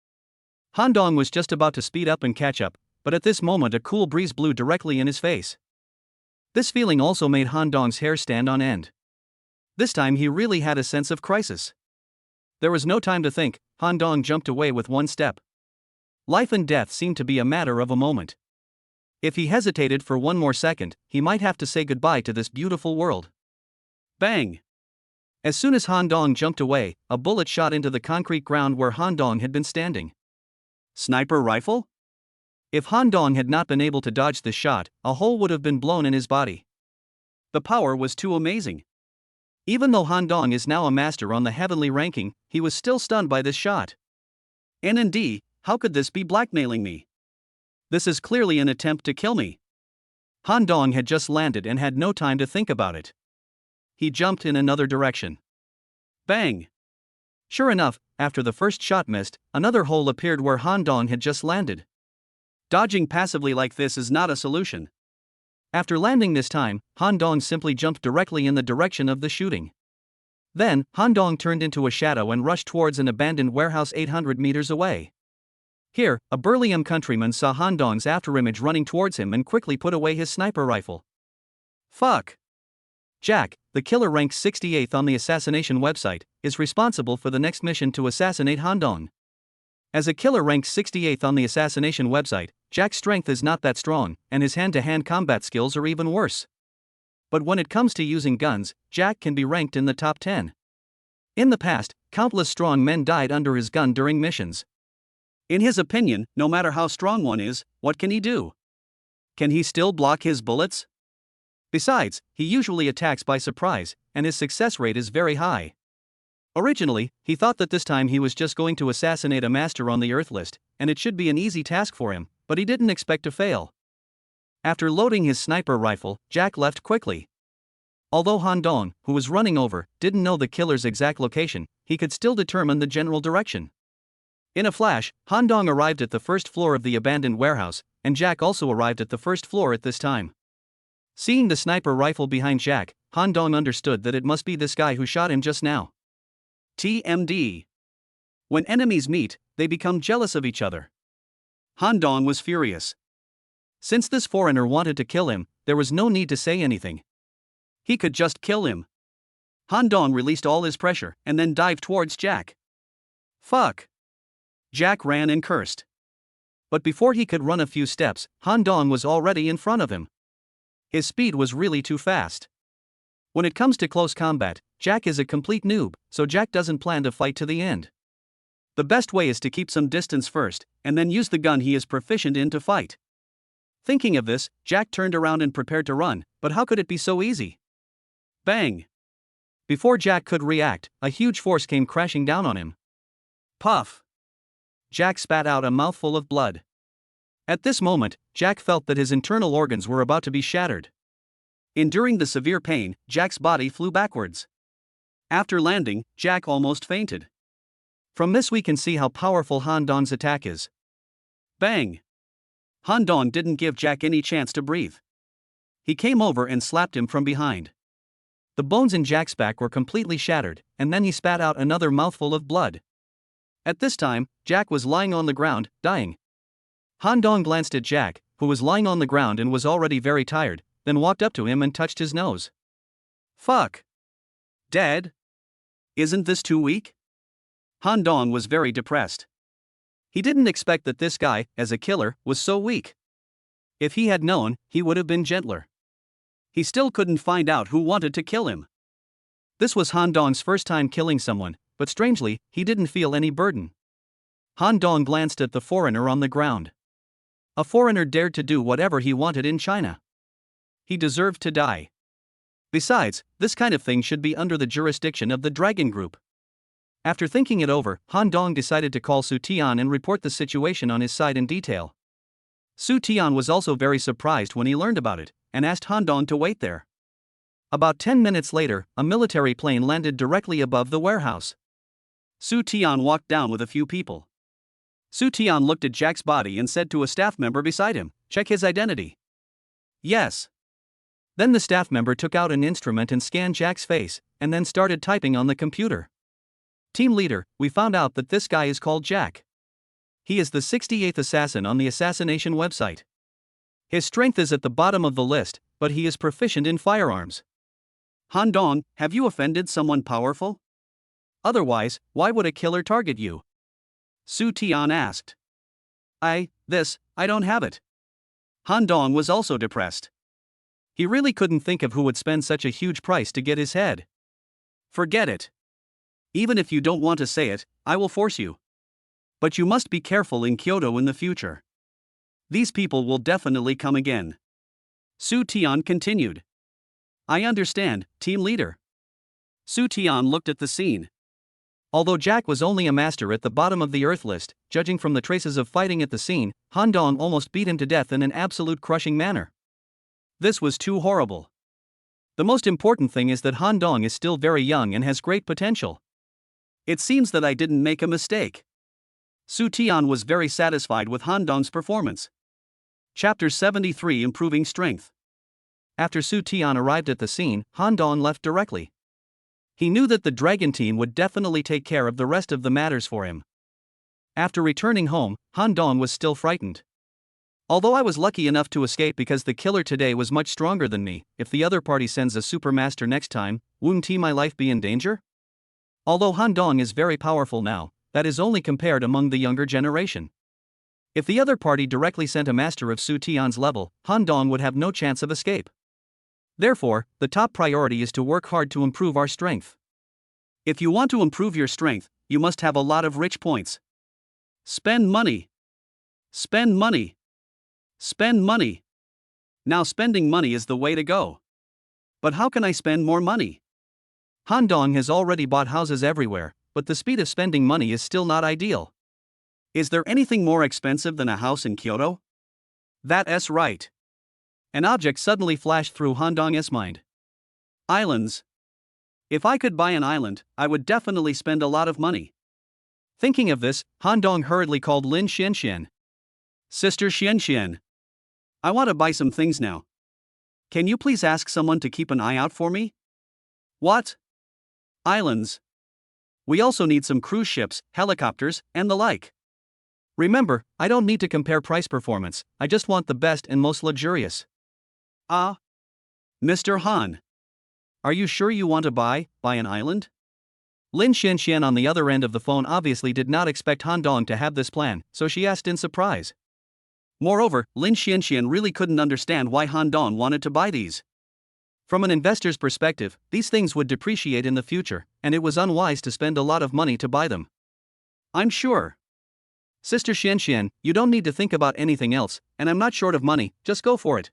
Han Dong was just about to speed up and catch up, but at this moment a cool breeze blew directly in his face. This feeling also made Han Dong's hair stand on end. This time he really had a sense of crisis. There was no time to think, Han Dong jumped away with one step. Life and death seemed to be a matter of a moment. If he hesitated for one more second, he might have to say goodbye to this beautiful world. Bang! As soon as Han Dong jumped away, a bullet shot into the concrete ground where Han Dong had been standing. Sniper rifle? If Han Dong had not been able to dodge this shot, a hole would have been blown in his body. The power was too amazing. Even though Han Dong is now a master on the heavenly ranking, he was still stunned by this shot. NND, how could this be blackmailing me? This is clearly an attempt to kill me. Han Dong had just landed and had no time to think about it. He jumped in another direction. Bang! Sure enough, after the first shot missed, another hole appeared where Han Dong had just landed. Dodging passively like this is not a solution. After landing this time, Han Dong simply jumped directly in the direction of the shooting. Then, Han Dong turned into a shadow and rushed towards an abandoned warehouse 800 meters away. Here, a burly countryman saw Han Dong's afterimage running towards him and quickly put away his sniper rifle. Fuck! Jack, the killer ranked 68th on the assassination website, is responsible for the next mission to assassinate Han Dong. As a killer ranked 68th on the assassination website, Jack's strength is not that strong, and his hand-to-hand combat skills are even worse. But when it comes to using guns, Jack can be ranked in the top 10. In the past, countless strong men died under his gun during missions. In his opinion, no matter how strong one is, what can he do? Can he still block his bullets? Besides, he usually attacks by surprise, and his success rate is very high. Originally, he thought that this time he was just going to assassinate a master on the Earth list, and it should be an easy task for him, but he didn't expect to fail. After loading his sniper rifle, Jack left quickly. Although Han Dong, who was running over, didn't know the killer's exact location, he could still determine the general direction. In a flash, Han Dong arrived at the first floor of the abandoned warehouse, and Jack also arrived at the first floor at this time. Seeing the sniper rifle behind Jack, Han Dong understood that it must be this guy who shot him just now. TMD. When enemies meet, they become jealous of each other. Han Dong was furious. Since this foreigner wanted to kill him, there was no need to say anything. He could just kill him. Han Dong released all his pressure and then dived towards Jack. Fuck! Jack ran and cursed. But before he could run a few steps, Han Dong was already in front of him. His speed was really too fast. When it comes to close combat, Jack is a complete noob, so Jack doesn't plan to fight to the end. The best way is to keep some distance first, and then use the gun he is proficient in to fight. Thinking of this, Jack turned around and prepared to run, but how could it be so easy? Bang! Before Jack could react, a huge force came crashing down on him. Puff! Jack spat out a mouthful of blood. At this moment, Jack felt that his internal organs were about to be shattered. Enduring the severe pain, Jack's body flew backwards. After landing, Jack almost fainted. From this we can see how powerful Han Dong's attack is. Bang! Han Dong didn't give Jack any chance to breathe. He came over and slapped him from behind. The bones in Jack's back were completely shattered, and then he spat out another mouthful of blood. At this time, Jack was lying on the ground, dying. Han Dong glanced at Jack, who was lying on the ground and was already very tired, then walked up to him and touched his nose. Fuck! Dead? Isn't this too weak? Han Dong was very depressed. He didn't expect that this guy, as a killer, was so weak. If he had known, he would have been gentler. He still couldn't find out who wanted to kill him. This was Han Dong's first time killing someone, but strangely, he didn't feel any burden. Han Dong glanced at the foreigner on the ground. A foreigner dared to do whatever he wanted in China. He deserved to die. Besides, this kind of thing should be under the jurisdiction of the Dragon Group. After thinking it over, Han Dong decided to call Su Tian and report the situation on his side in detail. Su Tian was also very surprised when he learned about it, and asked Han Dong to wait there. About 10 minutes later, a military plane landed directly above the warehouse. Su Tian walked down with a few people. Su Tian looked at Jack's body and said to a staff member beside him, "Check his identity." "Yes." Then the staff member took out an instrument and scanned Jack's face, and then started typing on the computer. "Team leader, we found out that this guy is called Jack. He is the 68th assassin on the assassination website. His strength is at the bottom of the list, but he is proficient in firearms." "Han Dong, have you offended someone powerful? Otherwise, why would a killer target you?" Su Tian asked. I don't have it." Han Dong was also depressed. He really couldn't think of who would spend such a huge price to get his head. "Forget it. Even if you don't want to say it, I will force you. But you must be careful in Kyoto in the future. These people will definitely come again." Su Tian continued. "I understand, team leader." Su Tian looked at the scene. Although Jack was only a master at the bottom of the earth list, judging from the traces of fighting at the scene, Han Dong almost beat him to death in an absolute crushing manner. This was too horrible. The most important thing is that Han Dong is still very young and has great potential. It seems that I didn't make a mistake. Su Tian was very satisfied with Han Dong's performance. Chapter 73: Improving Strength. After Su Tian arrived at the scene, Han Dong left directly. He knew that the Dragon team would definitely take care of the rest of the matters for him. After returning home, Han Dong was still frightened. Although I was lucky enough to escape because the killer today was much stronger than me, if the other party sends a supermaster next time, wouldn't my life be in danger? Although Han Dong is very powerful now, that is only compared among the younger generation. If the other party directly sent a master of Su Tian's level, Han Dong would have no chance of escape. Therefore, the top priority is to work hard to improve our strength. If you want to improve your strength, you must have a lot of rich points. Spend money. Spend money. Spend money. Now spending money is the way to go. But how can I spend more money? Han Dong has already bought houses everywhere, but the speed of spending money is still not ideal. Is there anything more expensive than a house in Kyoto? That's right. An object suddenly flashed through Han Dong's mind. Islands. If I could buy an island, I would definitely spend a lot of money. Thinking of this, Han Dong hurriedly called Lin Xianxian. "Sister Xianxian, I want to buy some things now. Can you please ask someone to keep an eye out for me?" "What?" "Islands. We also need some cruise ships, helicopters, and the like. Remember, I don't need to compare price performance, I just want the best and most luxurious." "Ah. Mr. Han. Are you sure you want to buy an island?" Lin Xianxian on the other end of the phone obviously did not expect Han Dong to have this plan, so she asked in surprise. Moreover, Lin Xianxian really couldn't understand why Han Dong wanted to buy these. From an investor's perspective, these things would depreciate in the future, and it was unwise to spend a lot of money to buy them. "I'm sure. Sister Xianxian, you don't need to think about anything else, and I'm not short of money, just go for it.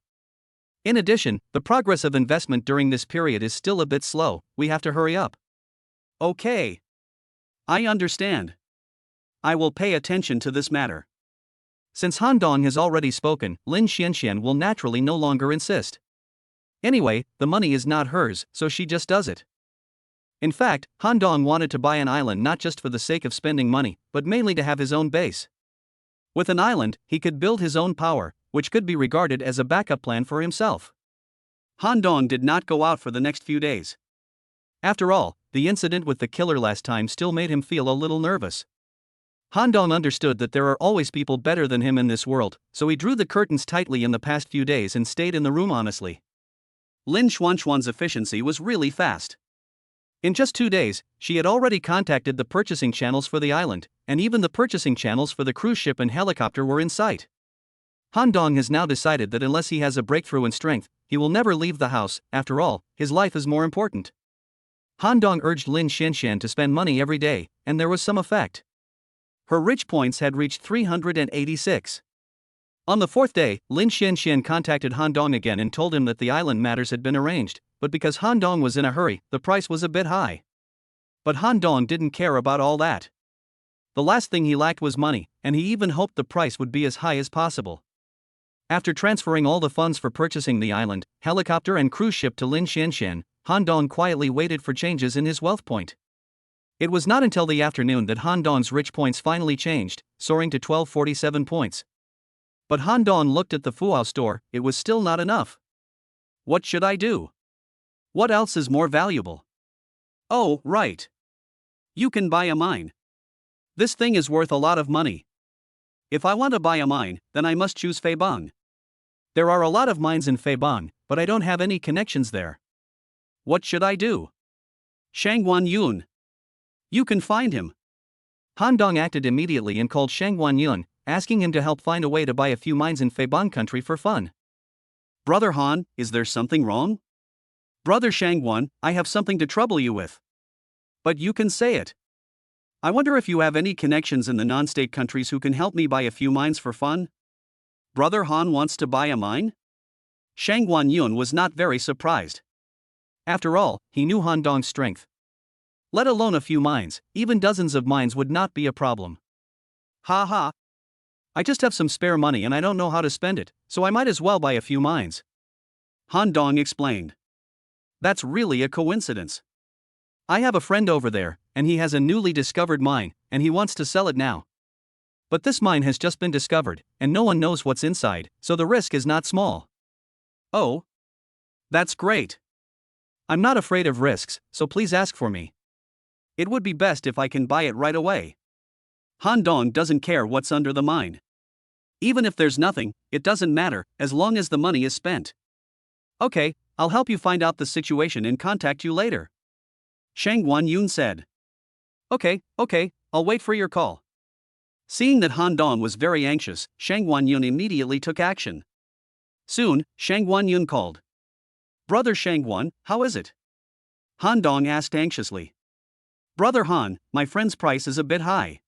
In addition, the progress of investment during this period is still a bit slow, we have to hurry up." "Okay. I understand. I will pay attention to this matter." Since Han Dong has already spoken, Lin Xianxian will naturally no longer insist. Anyway, the money is not hers, so she just does it. In fact, Han Dong wanted to buy an island not just for the sake of spending money, but mainly to have his own base. With an island, he could build his own power, which could be regarded as a backup plan for himself. Han Dong did not go out for the next few days. After all, the incident with the killer last time still made him feel a little nervous. Han Dong understood that there are always people better than him in this world, so he drew the curtains tightly in the past few days and stayed in the room honestly. Lin Xuanxuan's efficiency was really fast. In just 2 days, she had already contacted the purchasing channels for the island, and even the purchasing channels for the cruise ship and helicopter were in sight. Han Dong has now decided that unless he has a breakthrough in strength, he will never leave the house. After all, his life is more important. Han Dong urged Lin Xianxian to spend money every day, and there was some effect. Her rich points had reached 386. On the fourth day, Lin Xianxian contacted Han Dong again and told him that the island matters had been arranged, but because Han Dong was in a hurry, the price was a bit high. But Han Dong didn't care about all that. The last thing he lacked was money, and he even hoped the price would be as high as possible. After transferring all the funds for purchasing the island, helicopter and cruise ship to Lin Xianxian, Han Dong quietly waited for changes in his wealth point. It was not until the afternoon that Han Dong's rich points finally changed, soaring to 1247 points. But Han Dong looked at the Fuao store, it was still not enough. What should I do? What else is more valuable? Oh, right. You can buy a mine. This thing is worth a lot of money. If I want to buy a mine, then I must choose Feibang. There are a lot of mines in Feibang, but I don't have any connections there. What should I do? Shangguan Yun. You can find him. Han Dong acted immediately and called Shangguan Yun, asking him to help find a way to buy a few mines in Feibang country for fun. Brother Han, is there something wrong? Brother Shangguan, I have something to trouble you with. But you can say it. I wonder if you have any connections in the non-state countries who can help me buy a few mines for fun? Brother Han wants to buy a mine? Shangguan Yun was not very surprised. After all, he knew Han Dong's strength. Let alone a few mines, even dozens of mines would not be a problem. Ha ha. I just have some spare money and I don't know how to spend it, so I might as well buy a few mines. Han Dong explained. That's really a coincidence. I have a friend over there, and he has a newly discovered mine, and he wants to sell it now. But this mine has just been discovered, and no one knows what's inside, so the risk is not small. Oh? That's great. I'm not afraid of risks, so please ask for me. It would be best if I can buy it right away. Han Dong doesn't care what's under the mine. Even if there's nothing, it doesn't matter, as long as the money is spent. Okay, I'll help you find out the situation and contact you later. Shangguan Yun said. Okay, I'll wait for your call. Seeing that Han Dong was very anxious, Shangguan Yun immediately took action. Soon, Shangguan Yun called. Brother Shangguan, how is it? Han Dong asked anxiously. Brother Han, my friend's price is a bit high.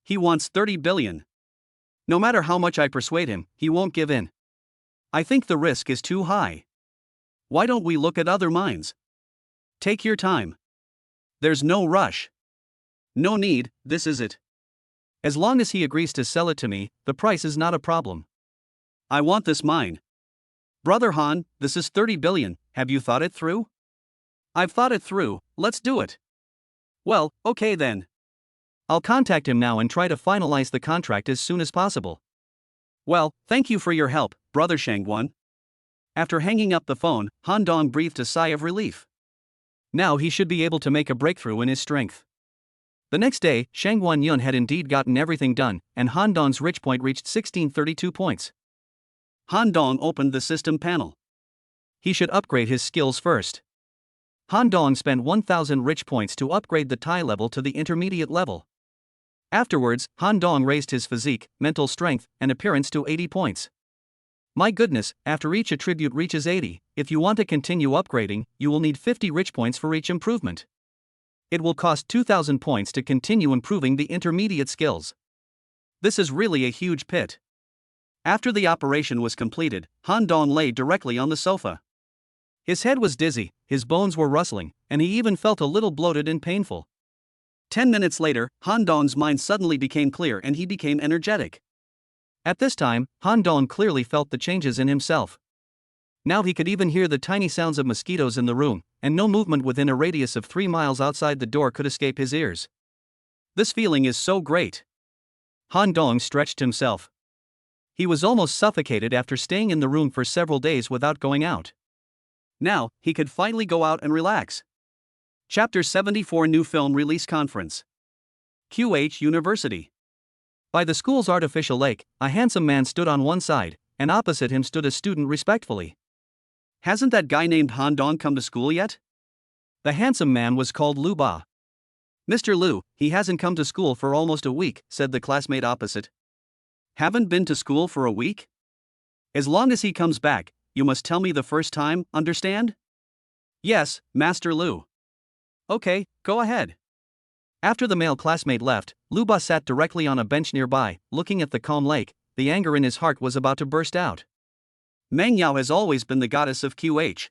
He wants 30 billion. No matter how much I persuade him, he won't give in. I think the risk is too high. Why don't we look at other mines? Take your time. There's no rush. No need, this is it. As long as he agrees to sell it to me, the price is not a problem. I want this mine. Brother Han, this is 30 billion, have you thought it through? I've thought it through, let's do it. Well, okay then. I'll contact him now and try to finalize the contract as soon as possible. Well, thank you for your help, Brother Shangguan. After hanging up the phone, Han Dong breathed a sigh of relief. Now he should be able to make a breakthrough in his strength. The next day, Shangguan Yun had indeed gotten everything done, and Han Dong's rich point reached 1632 points. Han Dong opened the system panel. He should upgrade his skills first. Han Dong spent 1000 rich points to upgrade the Tai level to the intermediate level. Afterwards, Han Dong raised his physique, mental strength, and appearance to 80 points. My goodness, after each attribute reaches 80, if you want to continue upgrading, you will need 50 rich points for each improvement. It will cost 2000 points to continue improving the intermediate skills. This is really a huge pit. After the operation was completed, Han Dong lay directly on the sofa. His head was dizzy, his bones were rustling, and he even felt a little bloated and painful. 10 minutes later, Han Dong's mind suddenly became clear and he became energetic. At this time, Han Dong clearly felt the changes in himself. Now he could even hear the tiny sounds of mosquitoes in the room, and no movement within a radius of 3 miles outside the door could escape his ears. This feeling is so great. Han Dong stretched himself. He was almost suffocated after staying in the room for several days without going out. Now, he could finally go out and relax. Chapter 74 New Film Release Conference. QH University. By the school's artificial lake, a handsome man stood on one side, and opposite him stood a student respectfully. Hasn't that guy named Han Dong come to school yet? The handsome man was called Lu Ba. Mr. Lu, he hasn't come to school for almost a week, said the classmate opposite. Haven't been to school for a week? As long as he comes back, you must tell me the first time, understand? Yes, Master Lu. Okay, go ahead. After the male classmate left, Lu Ba sat directly on a bench nearby, looking at the calm lake. The anger in his heart was about to burst out. Meng Yao has always been the goddess of QH.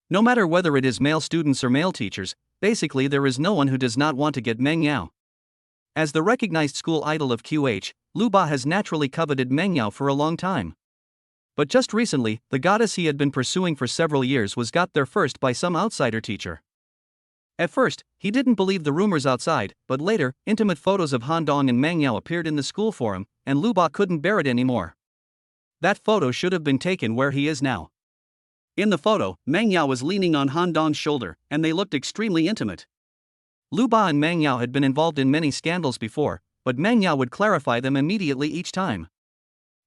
No matter whether it is male students or male teachers, basically there is no one who does not want to get Meng Yao. As the recognized school idol of QH, Lu Ba has naturally coveted Meng Yao for a long time. But just recently, the goddess he had been pursuing for several years was got there first by some outsider teacher. At first, he didn't believe the rumors outside, but later, intimate photos of Han Dong and Meng Yao appeared in the school forum, and Lu Ba couldn't bear it anymore. That photo should have been taken where he is now. In the photo, Meng Yao was leaning on Han Dong's shoulder, and they looked extremely intimate. Lu Ba and Meng Yao had been involved in many scandals before, but Meng Yao would clarify them immediately each time.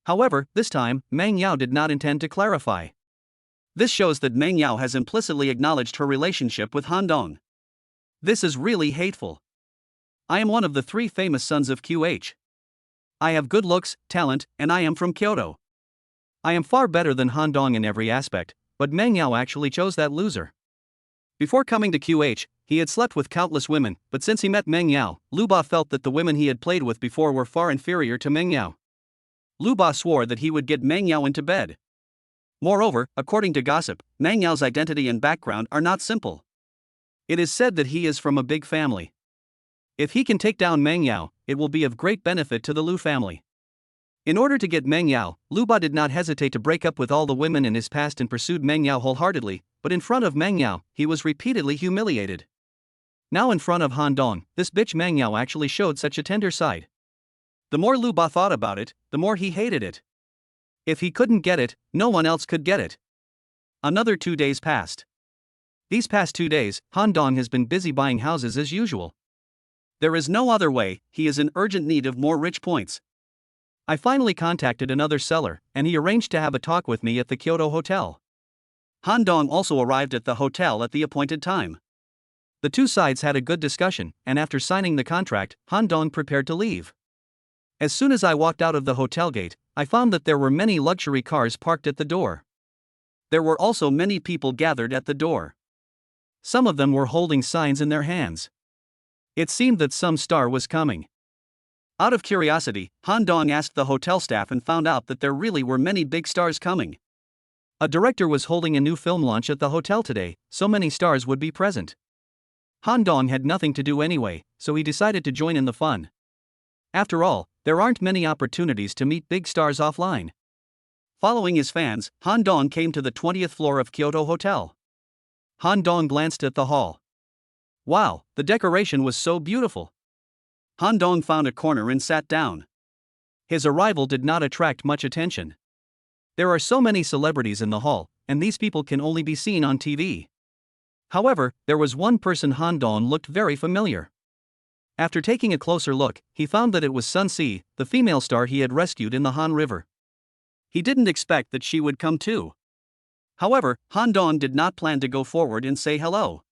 However, this time, Meng Yao did not intend to clarify. This shows that Meng Yao has implicitly acknowledged her relationship with Han Dong. This is really hateful. I am one of the 3 famous sons of QH. I have good looks, talent, and I am from Kyoto. I am far better than Han Dong in every aspect, but Meng Yao actually chose that loser. Before coming to QH, he had slept with countless women, but since he met Meng Yao, Lu Ba felt that the women he had played with before were far inferior to Meng Yao. Lu Ba swore that he would get Meng Yao into bed. Moreover, according to gossip, Meng Yao's identity and background are not simple. It is said that he is from a big family. If he can take down Meng Yao, it will be of great benefit to the Lu family. In order to get Meng Yao, Lu Ba did not hesitate to break up with all the women in his past and pursued Meng Yao wholeheartedly, but in front of Meng Yao, he was repeatedly humiliated. Now in front of Han Dong, this bitch Meng Yao actually showed such a tender side. The more Lu Ba thought about it, the more he hated it. If he couldn't get it, no one else could get it. Another 2 days passed. These past 2 days, Han Dong has been busy buying houses as usual. There is no other way, he is in urgent need of more rich points. I finally contacted another seller, and he arranged to have a talk with me at the Kyoto hotel. Han Dong also arrived at the hotel at the appointed time. The 2 sides had a good discussion, and after signing the contract, Han Dong prepared to leave. As soon as I walked out of the hotel gate, I found that there were many luxury cars parked at the door. There were also many people gathered at the door. Some of them were holding signs in their hands. It seemed that some star was coming. Out of curiosity, Han Dong asked the hotel staff and found out that there really were many big stars coming. A director was holding a new film launch at the hotel today, so many stars would be present. Han Dong had nothing to do anyway, so he decided to join in the fun. After all, there aren't many opportunities to meet big stars offline. Following his fans, Han Dong came to the 20th floor of Kyoto Hotel. Han Dong glanced at the hall. Wow, the decoration was so beautiful. Han Dong found a corner and sat down. His arrival did not attract much attention. There are so many celebrities in the hall, and these people can only be seen on TV. However, there was one person Han Dong looked very familiar. After taking a closer look, he found that it was Sun Si, the female star he had rescued in the Han River. He didn't expect that she would come too. However, Han Dong did not plan to go forward and say hello.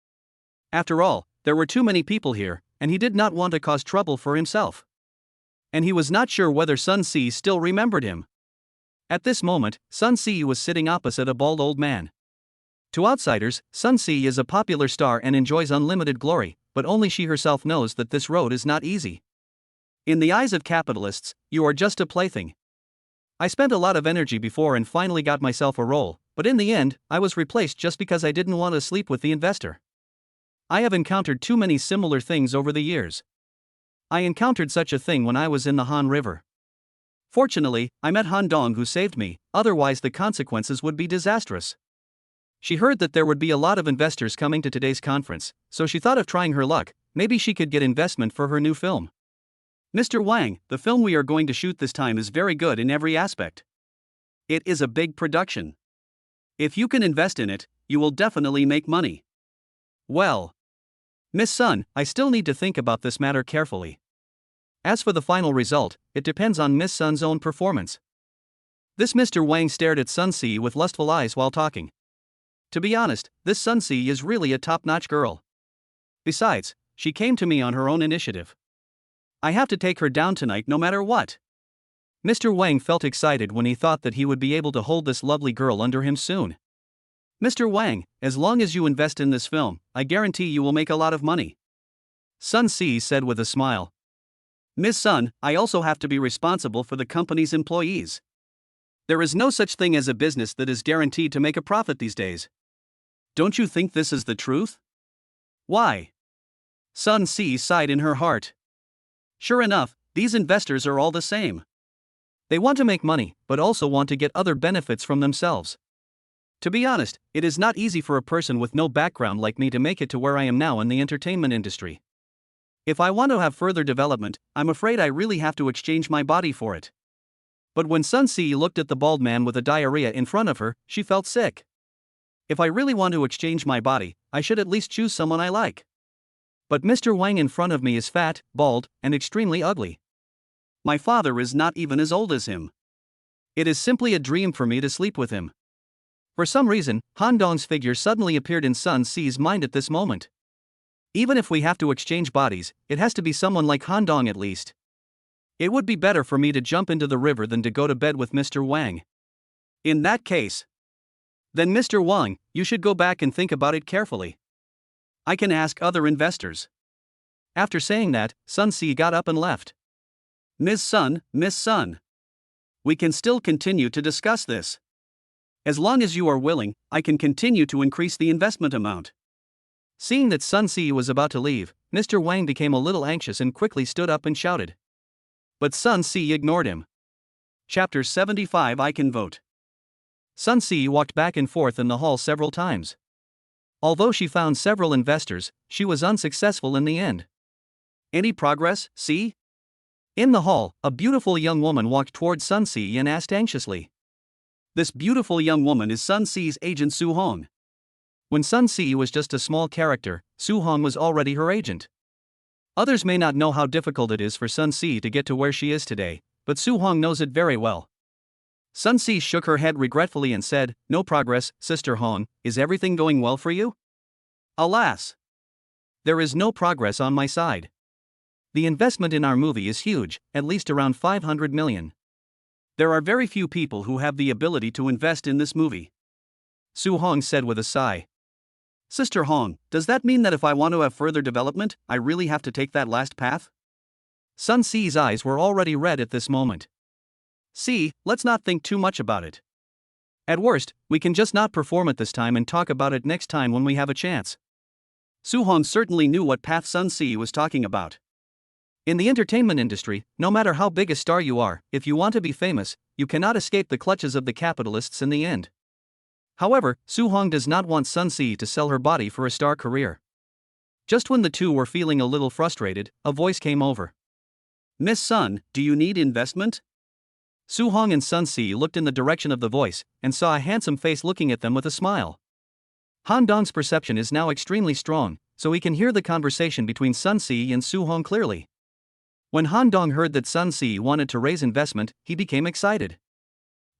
After all, there were too many people here, and he did not want to cause trouble for himself. And he was not sure whether Sun Si still remembered him. At this moment, Sun Si was sitting opposite a bald old man. To outsiders, Sun Si is a popular star and enjoys unlimited glory, but only she herself knows that this road is not easy. In the eyes of capitalists, you are just a plaything. I spent a lot of energy before and finally got myself a role, but in the end, I was replaced just because I didn't want to sleep with the investor. I have encountered too many similar things over the years. I encountered such a thing when I was in the Han River. Fortunately, I met Han Dong who saved me, otherwise the consequences would be disastrous. She heard that there would be a lot of investors coming to today's conference, so she thought of trying her luck. Maybe she could get investment for her new film. Mr. Wang, the film we are going to shoot this time is very good in every aspect. It is a big production. If you can invest in it, you will definitely make money. Well, Miss Sun, I still need to think about this matter carefully. As for the final result, it depends on Miss Sun's own performance. This Mr. Wang stared at Sun Si with lustful eyes while talking. To be honest, this Sun Si is really a top-notch girl. Besides, she came to me on her own initiative. I have to take her down tonight no matter what. Mr. Wang felt excited when he thought that he would be able to hold this lovely girl under him soon. Mr. Wang, as long as you invest in this film, I guarantee you will make a lot of money. Sun Si said with a smile. Miss Sun, I also have to be responsible for the company's employees. There is no such thing as a business that is guaranteed to make a profit these days. Don't you think this is the truth? Why? Sun Si sighed in her heart. Sure enough, these investors are all the same. They want to make money, but also want to get other benefits from themselves. To be honest, it is not easy for a person with no background like me to make it to where I am now in the entertainment industry. If I want to have further development, I'm afraid I really have to exchange my body for it. But when Sun Si looked at the bald man with a diarrhea in front of her, she felt sick. If I really want to exchange my body, I should at least choose someone I like. But Mr. Wang in front of me is fat, bald, and extremely ugly. My father is not even as old as him. It is simply a dream for me to sleep with him. For some reason, Han Dong's figure suddenly appeared in Sun Si's mind at this moment. Even if we have to exchange bodies, it has to be someone like Han Dong at least. It would be better for me to jump into the river than to go to bed with Mr. Wang. In that case, then Mr. Wang, you should go back and think about it carefully. I can ask other investors. After saying that, Sun Si got up and left. Miss Sun, we can still continue to discuss this. As long as you are willing, I can continue to increase the investment amount. Seeing that Sun Si was about to leave, Mr. Wang became a little anxious and quickly stood up and shouted. But Sun Si ignored him. Chapter 75 I Can Vote. Sun Si walked back and forth in the hall several times. Although she found several investors, she was unsuccessful in the end. Any progress, Si? In the hall, a beautiful young woman walked towards Sun Si and asked anxiously. This beautiful young woman is Sun Si's agent Su Hong. When Sun Si was just a small character, Su Hong was already her agent. Others may not know how difficult it is for Sun Si to get to where she is today, but Su Hong knows it very well. Sun Si shook her head regretfully and said, No progress, Sister Hong, is everything going well for you? Alas! There is no progress on my side. The investment in our movie is huge, at least around 500 million. There are very few people who have the ability to invest in this movie. Su Hong said with a sigh. Sister Hong, does that mean that if I want to have further development, I really have to take that last path? Sun Si's eyes were already red at this moment. Si, let's not think too much about it. At worst, we can just not perform it this time and talk about it next time when we have a chance. Su Hong certainly knew what path Sun Si was talking about. In the entertainment industry, no matter how big a star you are, if you want to be famous, you cannot escape the clutches of the capitalists in the end. However, Su Hong does not want Sun Si to sell her body for a star career. Just when the two were feeling a little frustrated, a voice came over. Miss Sun, do you need investment? Su Hong and Sun Si looked in the direction of the voice, and saw a handsome face looking at them with a smile. Han Dong's perception is now extremely strong, so he can hear the conversation between Sun Si and Su Hong clearly. When Han Dong heard that Sun Si wanted to raise investment, he became excited.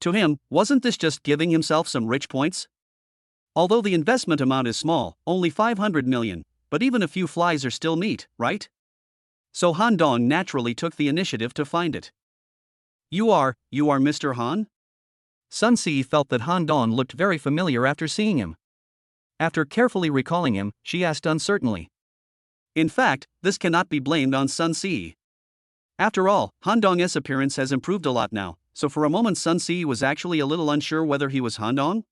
To him, wasn't this just giving himself some rich points? Although the investment amount is small, only 500 million, but even a few flies are still meat, right? So Han Dong naturally took the initiative to find it. You are Mr. Han? Sun Si felt that Han Dong looked very familiar after seeing him. After carefully recalling him, she asked uncertainly. In fact, this cannot be blamed on Sun Si. After all, Han Dong's appearance has improved a lot now, so for a moment Sun Si was actually a little unsure whether he was Han Dong.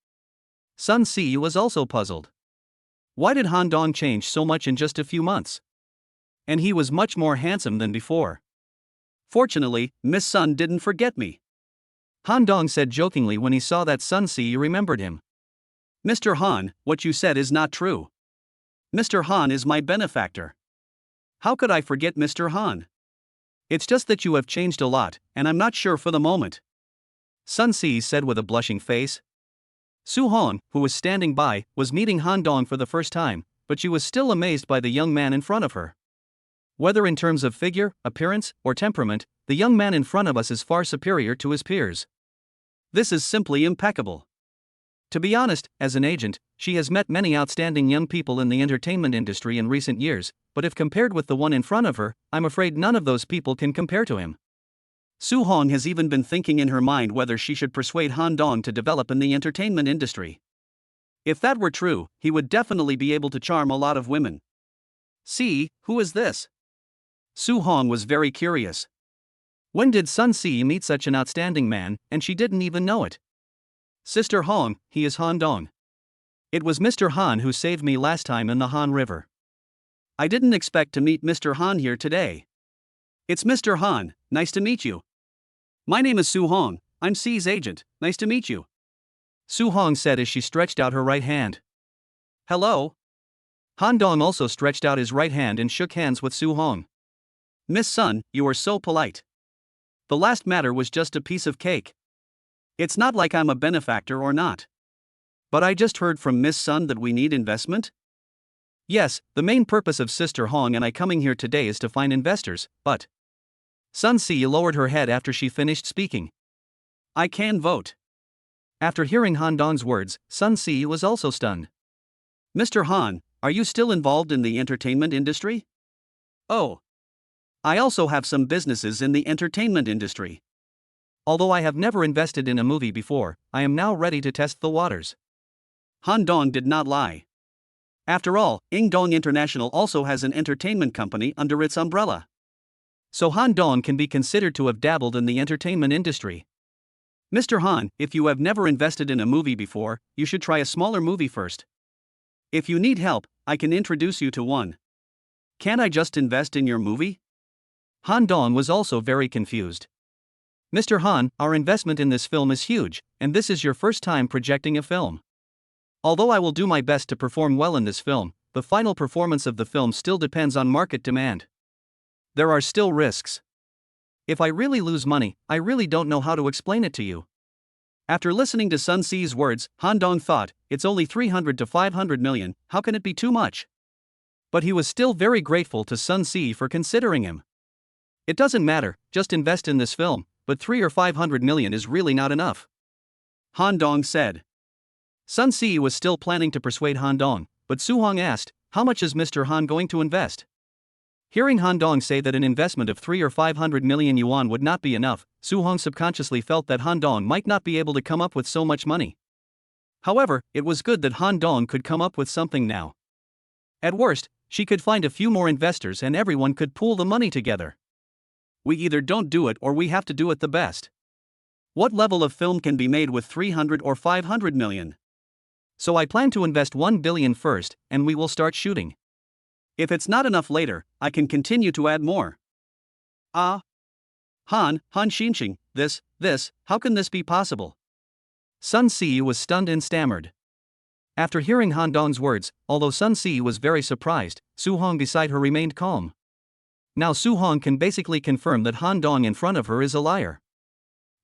Sun Si was also puzzled. Why did Han Dong change so much in just a few months? And he was much more handsome than before. Fortunately, Miss Sun didn't forget me. Han Dong said jokingly when he saw that Sun Si remembered him. Mr. Han, what you said is not true. Mr. Han is my benefactor. How could I forget Mr. Han? It's just that you have changed a lot, and I'm not sure for the moment. Sun Si said with a blushing face. Su Hong, who was standing by, was meeting Han Dong for the first time, but she was still amazed by the young man in front of her. Whether in terms of figure, appearance, or temperament, the young man in front of us is far superior to his peers. This is simply impeccable. To be honest, as an agent, she has met many outstanding young people in the entertainment industry in recent years, but if compared with the one in front of her, I'm afraid none of those people can compare to him. Su Hong has even been thinking in her mind whether she should persuade Han Dong to develop in the entertainment industry. If that were true, he would definitely be able to charm a lot of women. See, who is this? Su Hong was very curious. When did Sun Si meet such an outstanding man, and she didn't even know it? Sister Hong, he is Han Dong. It was Mr. Han who saved me last time in the Han River. I didn't expect to meet Mr. Han here today. It's Mr. Han, nice to meet you. My name is Su Hong, I'm Si's agent, nice to meet you. Su Hong said as she stretched out her right hand. Hello? Han Dong also stretched out his right hand and shook hands with Su Hong. Miss Sun, you are so polite. The last matter was just a piece of cake. It's not like I'm a benefactor or not. But I just heard from Miss Sun that we need investment? Yes, the main purpose of Sister Hong and I coming here today is to find investors, but... Sun Si lowered her head after she finished speaking. I can vote. After hearing Han Dong's words, Sun Si was also stunned. Mr. Han, are you still involved in the entertainment industry? Oh. I also have some businesses in the entertainment industry. Although I have never invested in a movie before, I am now ready to test the waters. Han Dong did not lie. After all, Ing Dong International also has an entertainment company under its umbrella. So Han Dong can be considered to have dabbled in the entertainment industry. Mr. Han, if you have never invested in a movie before, you should try a smaller movie first. If you need help, I can introduce you to one. Can't I just invest in your movie? Han Dong was also very confused. Mr. Han, our investment in this film is huge, and this is your first time projecting a film. Although I will do my best to perform well in this film, the final performance of the film still depends on market demand. There are still risks. If I really lose money, I really don't know how to explain it to you. After listening to Sun Si's words, Han Dong thought, it's only 300 to 500 million, how can it be too much? But he was still very grateful to Sun Si for considering him. It doesn't matter, just invest in this film, but 3 or 500 million is really not enough. Han Dong said. Sun Si was still planning to persuade Han Dong, but Su Hong asked, how much is Mr. Han going to invest? Hearing Han Dong say that an investment of 3 or 500 million yuan would not be enough, Su Hong subconsciously felt that Han Dong might not be able to come up with so much money. However, it was good that Han Dong could come up with something now. At worst, she could find a few more investors and everyone could pool the money together. We either don't do it or we have to do it the best. What level of film can be made with 300 or 500 million? So I plan to invest 1 billion first, and we will start shooting. If it's not enough later, I can continue to add more. Han Xinxing, this, how can this be possible? Sun Si was stunned and stammered. After hearing Han Dong's words, although Sun Si was very surprised, Su Hong beside her remained calm. Now Su Hong can basically confirm that Han Dong in front of her is a liar.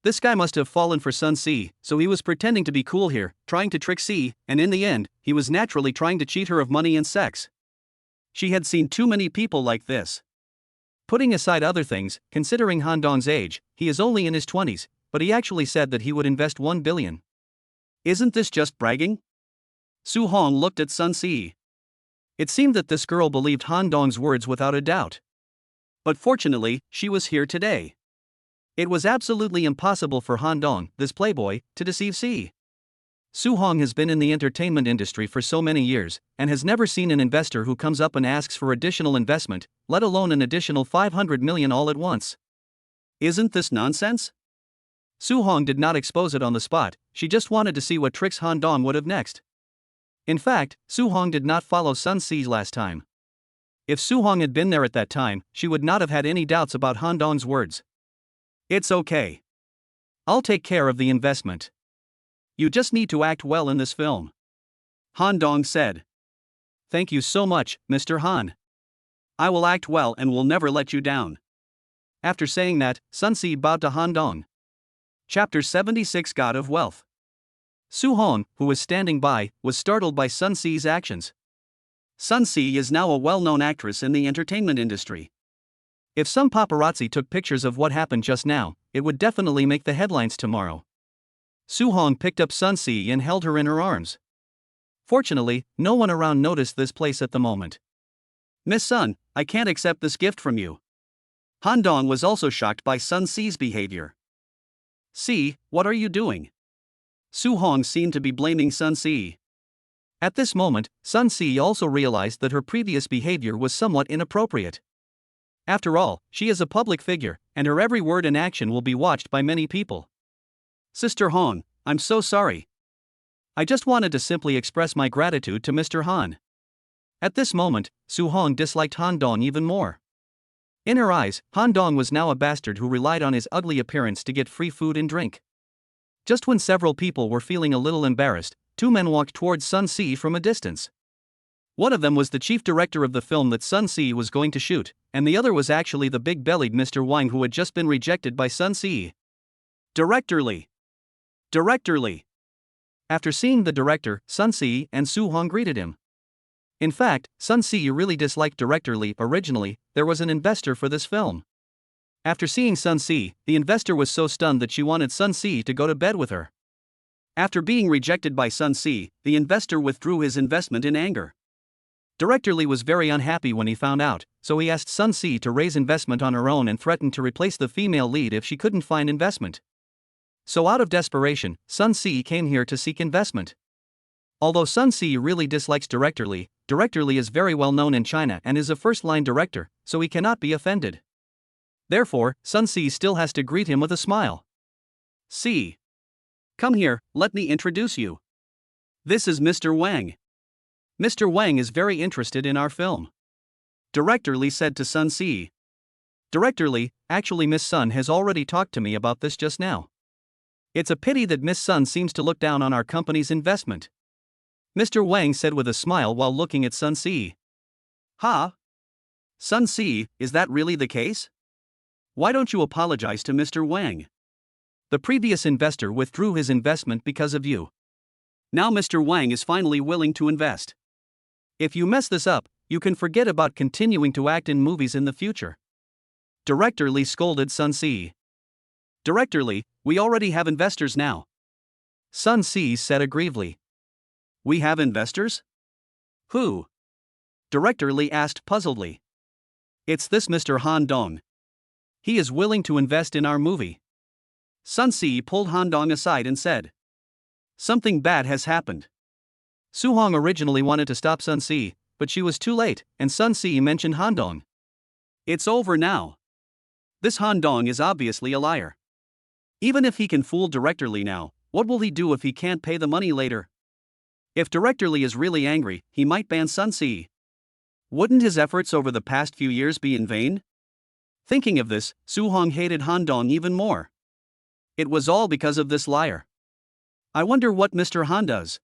This guy must have fallen for Sun Si, so he was pretending to be cool here, trying to trick Si, and in the end, he was naturally trying to cheat her of money and sex. She had seen too many people like this. Putting aside other things, considering Han Dong's age, he is only in his 20s, but he actually said that he would invest 1 billion. Isn't this just bragging? Su Hong looked at Sun Si. It seemed that this girl believed Han Dong's words without a doubt. But fortunately, she was here today. It was absolutely impossible for Han Dong, this playboy, to deceive Si. Su Hong has been in the entertainment industry for so many years, and has never seen an investor who comes up and asks for additional investment, let alone an additional 500 million all at once. Isn't this nonsense? Su Hong did not expose it on the spot, she just wanted to see what tricks Han Dong would have next. In fact, Su Hong did not follow Sun Si last time. If Su Hong had been there at that time, she would not have had any doubts about Han Dong's words. It's okay. I'll take care of the investment. You just need to act well in this film. Han Dong said. Thank you so much, Mr. Han. I will act well and will never let you down. After saying that, Sun Si bowed to Han Dong. Chapter 76 God of Wealth. Su Hong, who was standing by, was startled by Sun Si's actions. Sun Si is now a well-known actress in the entertainment industry. If some paparazzi took pictures of what happened just now, it would definitely make the headlines tomorrow. Su Hong picked up Sun Si and held her in her arms. Fortunately, no one around noticed this place at the moment. Miss Sun, I can't accept this gift from you. Han Dong was also shocked by Sun Si's behavior. Si, what are you doing? Su Hong seemed to be blaming Sun Si. At this moment, Sun Si also realized that her previous behavior was somewhat inappropriate. After all, she is a public figure, and her every word and action will be watched by many people. Sister Hong, I'm so sorry. I just wanted to simply express my gratitude to Mr. Han. At this moment, Su Hong disliked Han Dong even more. In her eyes, Han Dong was now a bastard who relied on his ugly appearance to get free food and drink. Just when several people were feeling a little embarrassed, two men walked towards Sun Si from a distance. One of them was the chief director of the film that Sun Si was going to shoot, and the other was actually the big-bellied Mr. Wang who had just been rejected by Sun Si. Director Lee. Director Lee. After seeing the director, Sun Si and Su Hong greeted him. In fact, Sun Si really disliked Director Lee. Originally, there was an investor for this film. After seeing Sun Si, the investor was so stunned that she wanted Sun Si to go to bed with her. After being rejected by Sun Si, the investor withdrew his investment in anger. Director Lee was very unhappy when he found out, so he asked Sun Si to raise investment on her own and threatened to replace the female lead if she couldn't find investment. So out of desperation, Sun Si came here to seek investment. Although Sun Si really dislikes Director Lee is very well known in China and is a first-line director, so he cannot be offended. Therefore, Sun Si still has to greet him with a smile. Si. Come here, let me introduce you. This is Mr. Wang. Mr. Wang is very interested in our film. Director Lee said to Sun Si. Director Lee, actually Miss Sun has already talked to me about this just now. It's a pity that Miss Sun seems to look down on our company's investment. Mr. Wang said with a smile while looking at Sun Si. Ha? Sun Si, is that really the case? Why don't you apologize to Mr. Wang? The previous investor withdrew his investment because of you. Now Mr. Wang is finally willing to invest. If you mess this up, you can forget about continuing to act in movies in the future. Director Lee scolded Sun Si. Director Lee, we already have investors now. Sun Si said aggrievely. We have investors? Who? Director Lee asked puzzledly. It's this Mr. Han Dong. He is willing to invest in our movie. Sun Si pulled Han Dong aside and said. Something bad has happened. Su Hong originally wanted to stop Sun Si, but she was too late, and Sun Si mentioned Han Dong. It's over now. This Han Dong is obviously a liar. Even if he can fool Director Lee now, what will he do if he can't pay the money later? If Director Lee is really angry, he might ban Sun Si. Wouldn't his efforts over the past few years be in vain? Thinking of this, Su Hong hated Han Dong even more. It was all because of this liar. I wonder what Mr. Han does?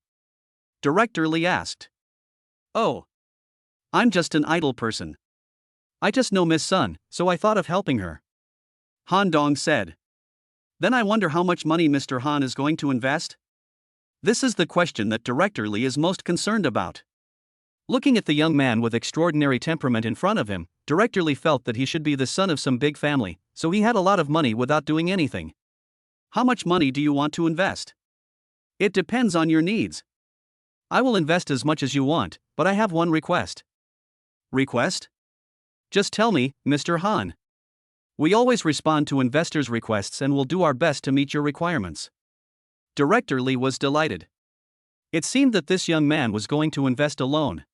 Director Lee asked. Oh. I'm just an idle person. I just know Miss Sun, so I thought of helping her. Han Dong said. Then I wonder how much money Mr. Han is going to invest? This is the question that Director Lee is most concerned about. Looking at the young man with extraordinary temperament in front of him, Director Lee felt that he should be the son of some big family, so he had a lot of money without doing anything. How much money do you want to invest? It depends on your needs. I will invest as much as you want, but I have one request. Request? Just tell me, Mr. Han. We always respond to investors' requests and will do our best to meet your requirements. Director Lee was delighted. It seemed that this young man was going to invest alone.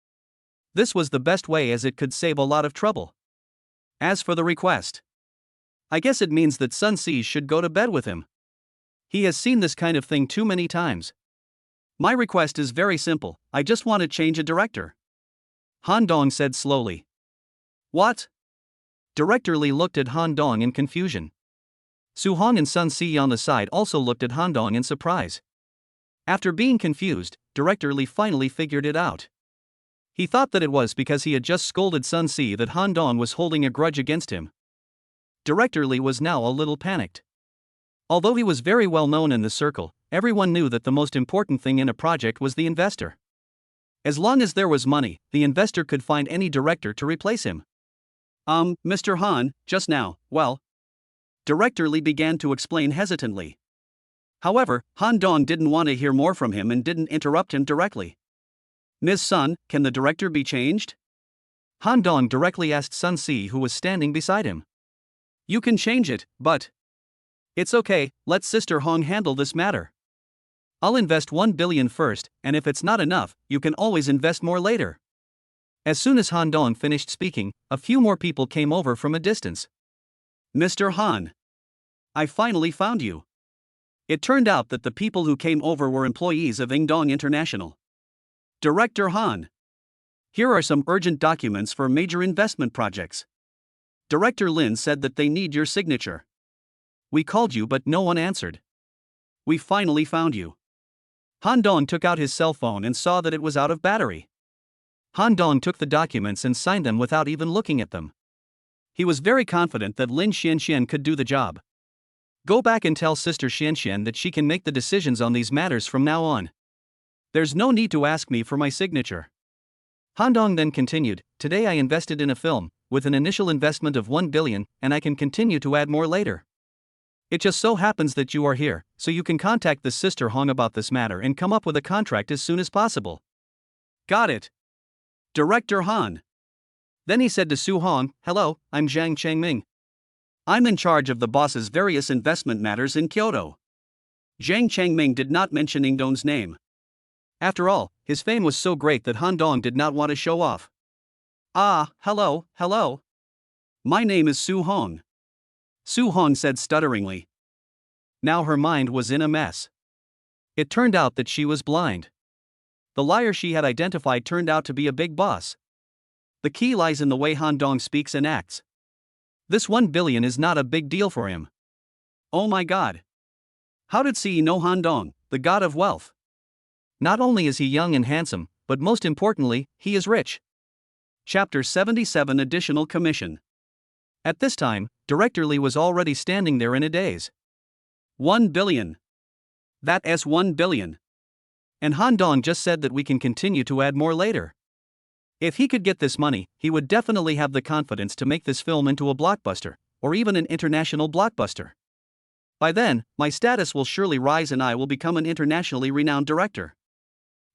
This was the best way as it could save a lot of trouble. As for the request, I guess it means that Sun Si should go to bed with him. He has seen this kind of thing too many times. My request is very simple, I just want to change a director. Han Dong said slowly. What? Director Lee looked at Han Dong in confusion. Su Hong and Sun Si on the side also looked at Han Dong in surprise. After being confused, Director Lee finally figured it out. He thought that it was because he had just scolded Sun Si that Han Dong was holding a grudge against him. Director Lee was now a little panicked. Although he was very well known in the circle, everyone knew that the most important thing in a project was the investor. As long as there was money, the investor could find any director to replace him. Mr. Han, just now, well. Director Lee began to explain hesitantly. However, Han Dong didn't want to hear more from him and didn't interrupt him directly. Ms. Sun, can the director be changed? Han Dong directly asked Sun Si, who was standing beside him. You can change it, but... It's okay, let Sister Hong handle this matter. I'll invest 1 billion first, and if it's not enough, you can always invest more later. As soon as Han Dong finished speaking, a few more people came over from a distance. Mr. Han. I finally found you. It turned out that the people who came over were employees of Ingdong International. Director Han. Here are some urgent documents for major investment projects. Director Lin said that they need your signature. We called you but no one answered. We finally found you. Han Dong took out his cell phone and saw that it was out of battery. Han Dong took the documents and signed them without even looking at them. He was very confident that Lin Xianxian could do the job. Go back and tell Sister Xianxian that she can make the decisions on these matters from now on. There's no need to ask me for my signature. Han Dong then continued, today I invested in a film, with an initial investment of 1 billion, and I can continue to add more later. It just so happens that you are here, so you can contact the Sister Hong about this matter and come up with a contract as soon as possible. Got it. Director Han. Then he said to Su Hong, hello, I'm Zhang Changming. I'm in charge of the boss's various investment matters in Kyoto. Zhang Changming did not mention Ingdong's name. After all, his fame was so great that Han Dong did not want to show off. Hello. My name is Su Hong. Su Hong said stutteringly. Now her mind was in a mess. It turned out that she was blind. The liar she had identified turned out to be a big boss. The key lies in the way Han Dong speaks and acts. This 1 billion is not a big deal for him. Oh my god. How did CE know Han Dong, the god of wealth? Not only is he young and handsome, but most importantly, he is rich. Chapter 77 Additional Commission. At this time, Director Lee was already standing there in a daze. 1 billion. That's 1 billion. And Han Dong just said that we can continue to add more later. If he could get this money, he would definitely have the confidence to make this film into a blockbuster, or even an international blockbuster. By then, my status will surely rise and I will become an internationally renowned director.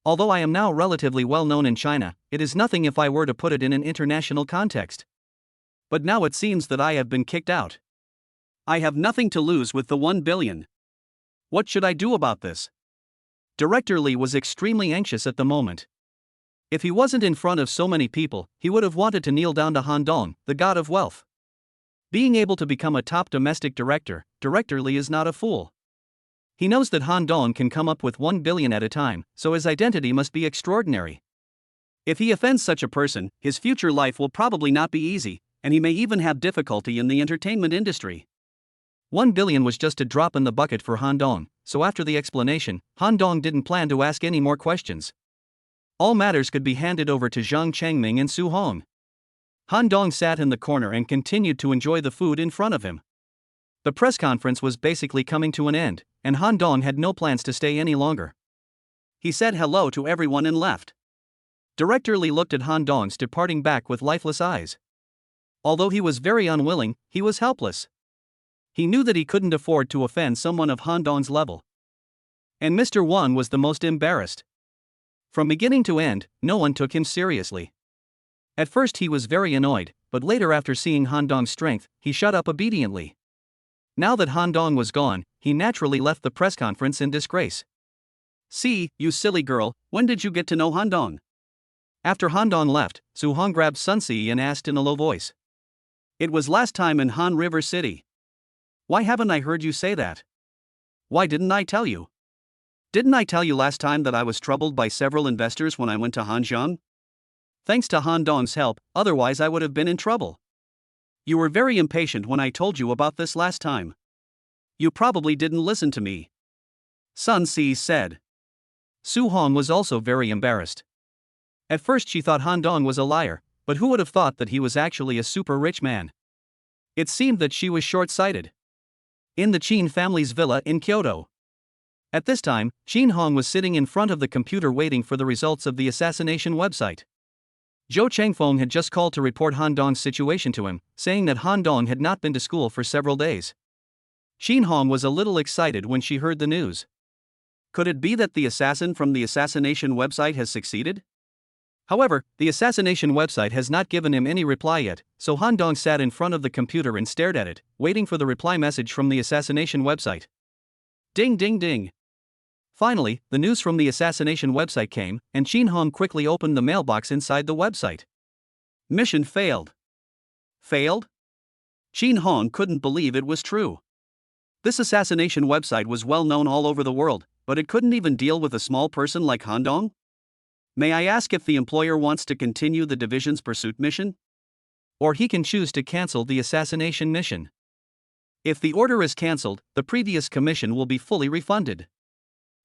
Although I am now relatively well known in China, it is nothing if I were to put it in an international context. But now it seems that I have been kicked out. I have nothing to lose with the 1 billion. What should I do about this? Director Lee was extremely anxious at the moment. If he wasn't in front of so many people, he would have wanted to kneel down to Han Dong, the god of wealth. Being able to become a top domestic director, Director Lee is not a fool. He knows that Han Dong can come up with 1 billion at a time, so his identity must be extraordinary. If he offends such a person, his future life will probably not be easy, and he may even have difficulty in the entertainment industry. 1 billion was just a drop in the bucket for Han Dong, so after the explanation, Han Dong didn't plan to ask any more questions. All matters could be handed over to Zhang Changming and Su Hong. Han Dong sat in the corner and continued to enjoy the food in front of him. The press conference was basically coming to an end, and Han Dong had no plans to stay any longer. He said hello to everyone and left. Director Lee looked at Han Dong's departing back with lifeless eyes. Although he was very unwilling, he was helpless. He knew that he couldn't afford to offend someone of Han Dong's level. And Mr. Wan was the most embarrassed. From beginning to end, no one took him seriously. At first he was very annoyed, but later after seeing Han Dong's strength, he shut up obediently. Now that Han Dong was gone, he naturally left the press conference in disgrace. See, you silly girl, when did you get to know Han Dong? After Han Dong left, Su Hong grabbed Sun Si and asked in a low voice. It was last time in Han River City. Why haven't I heard you say that? Why didn't I tell you? Didn't I tell you last time that I was troubled by several investors when I went to Hanjiang? Thanks to Han Dong's help, otherwise I would have been in trouble. You were very impatient when I told you about this last time. You probably didn't listen to me. Sun Si said. Su Hong was also very embarrassed. At first she thought Han Dong was a liar, but who would have thought that he was actually a super rich man? It seemed that she was short-sighted. In the Qin family's villa in Kyoto. At this time, Qin Hong was sitting in front of the computer waiting for the results of the assassination website. Zhou Changfeng had just called to report Han Dong's situation to him, saying that Han Dong had not been to school for several days. Xin Hong was a little excited when she heard the news. Could it be that the assassin from the assassination website has succeeded? However, the assassination website has not given him any reply yet, so Han Dong sat in front of the computer and stared at it, waiting for the reply message from the assassination website. Ding ding ding. Finally, the news from the assassination website came, and Xin Hong quickly opened the mailbox inside the website. Mission failed. Failed? Xin Hong couldn't believe it was true. This assassination website was well known all over the world, but it couldn't even deal with a small person like Han Dong? May I ask if the employer wants to continue the division's pursuit mission? Or he can choose to cancel the assassination mission. If the order is cancelled, the previous commission will be fully refunded.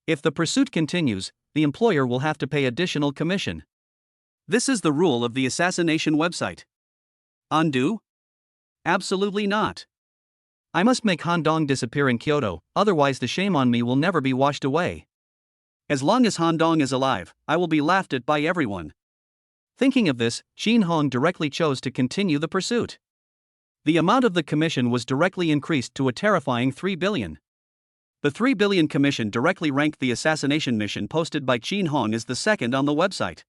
If the pursuit continues, the employer will have to pay additional commission. This is the rule of the assassination website. Undo? Absolutely not. I must make Han Dong disappear in Kyoto, otherwise the shame on me will never be washed away. As long as Han Dong is alive, I will be laughed at by everyone. Thinking of this, Xin Hong directly chose to continue the pursuit. The amount of the commission was directly increased to a terrifying 3 billion. The 3 billion commission directly ranked the assassination mission posted by Xin Hong as the second on the website.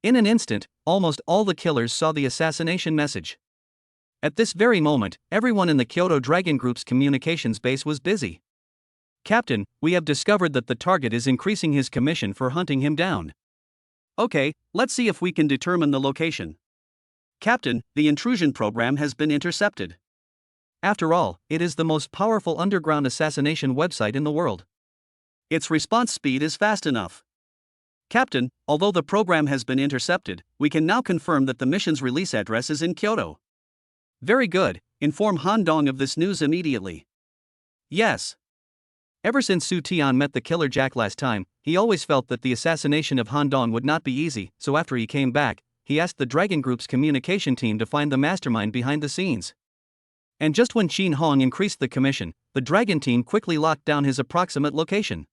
In an instant, almost all the killers saw the assassination message. At this very moment, everyone in the Kyoto Dragon Group's communications base was busy. Captain, we have discovered that the target is increasing his commission for hunting him down. Okay, let's see if we can determine the location. Captain, the intrusion program has been intercepted. After all, it is the most powerful underground assassination website in the world. Its response speed is fast enough. Captain, although the program has been intercepted, we can now confirm that the mission's release address is in Kyoto. Very good, inform Han Dong of this news immediately. Yes. Ever since Su Tian met the killer Jack last time, he always felt that the assassination of Han Dong would not be easy, so after he came back, he asked the Dragon Group's communication team to find the mastermind behind the scenes. And just when Xin Hong increased the commission, the Dragon team quickly locked down his approximate location.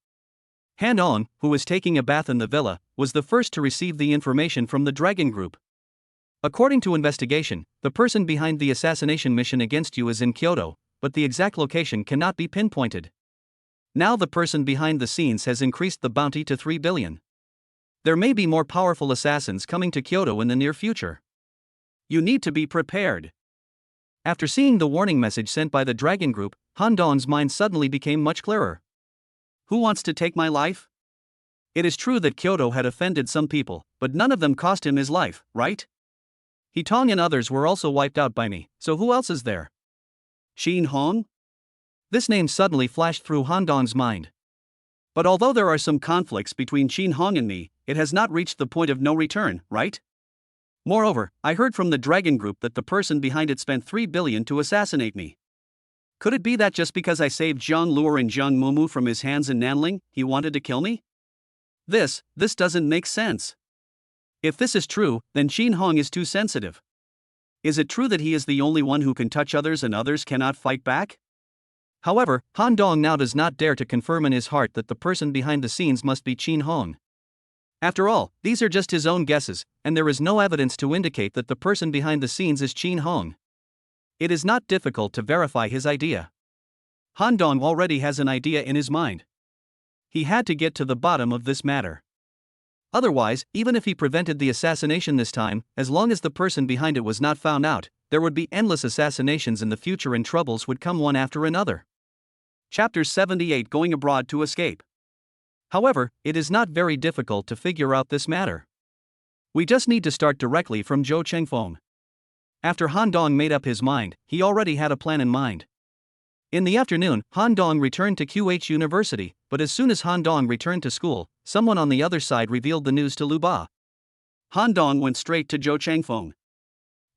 Han Dong, who was taking a bath in the villa, was the first to receive the information from the Dragon Group. According to investigation, the person behind the assassination mission against you is in Kyoto, but the exact location cannot be pinpointed. Now the person behind the scenes has increased the bounty to 3 billion. There may be more powerful assassins coming to Kyoto in the near future. You need to be prepared. After seeing the warning message sent by the Dragon Group, Han Dong's mind suddenly became much clearer. Who wants to take my life? It is true that Kyoto had offended some people, but none of them cost him his life, right? He Tong and others were also wiped out by me, so who else is there? Xin Hong? This name suddenly flashed through Han Dong's mind. But although there are some conflicts between Xin Hong and me, it has not reached the point of no return, right? Moreover, I heard from the Dragon Group that the person behind it spent 3 billion to assassinate me. Could it be that just because I saved Zhang Luo and Zhang Mumu from his hands in Nanling, he wanted to kill me? This doesn't make sense. If this is true, then Xin Hong is too sensitive. Is it true that he is the only one who can touch others and others cannot fight back? However, Han Dong now does not dare to confirm in his heart that the person behind the scenes must be Xin Hong. After all, these are just his own guesses, and there is no evidence to indicate that the person behind the scenes is Xin Hong. It is not difficult to verify his idea. Han Dong already has an idea in his mind. He had to get to the bottom of this matter. Otherwise, even if he prevented the assassination this time, as long as the person behind it was not found out, there would be endless assassinations in the future and troubles would come one after another. Chapter 78 Going Abroad to Escape. However, it is not very difficult to figure out this matter. We just need to start directly from Zhou Chengfeng. After Han Dong made up his mind, he already had a plan in mind. In the afternoon, Han Dong returned to QH University, but as soon as Han Dong returned to school, someone on the other side revealed the news to Lu Ba. Han Dong went straight to Zhou Chengfeng.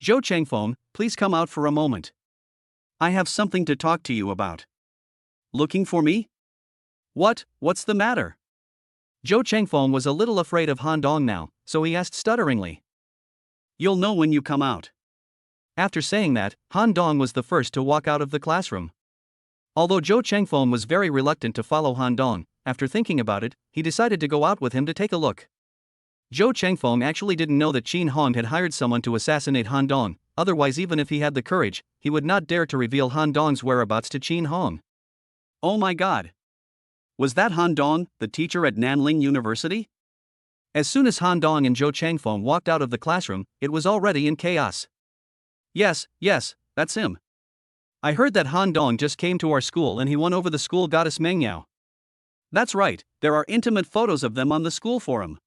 Zhou Chengfeng, please come out for a moment. I have something to talk to you about. Looking for me? What's the matter? Zhou Chengfeng was a little afraid of Han Dong now, so he asked stutteringly. You'll know when you come out. After saying that, Han Dong was the first to walk out of the classroom. Although Zhou Chengfeng was very reluctant to follow Han Dong, after thinking about it, he decided to go out with him to take a look. Zhou Chengfeng actually didn't know that Xin Hong had hired someone to assassinate Han Dong, otherwise even if he had the courage, he would not dare to reveal Han Dong's whereabouts to Xin Hong. Oh my god. Was that Han Dong, the teacher at Nanling University? As soon as Han Dong and Zhou Changfeng walked out of the classroom, it was already in chaos. Yes, that's him. I heard that Han Dong just came to our school and he won over the school goddess Meng Yao. That's right, there are intimate photos of them on the school forum.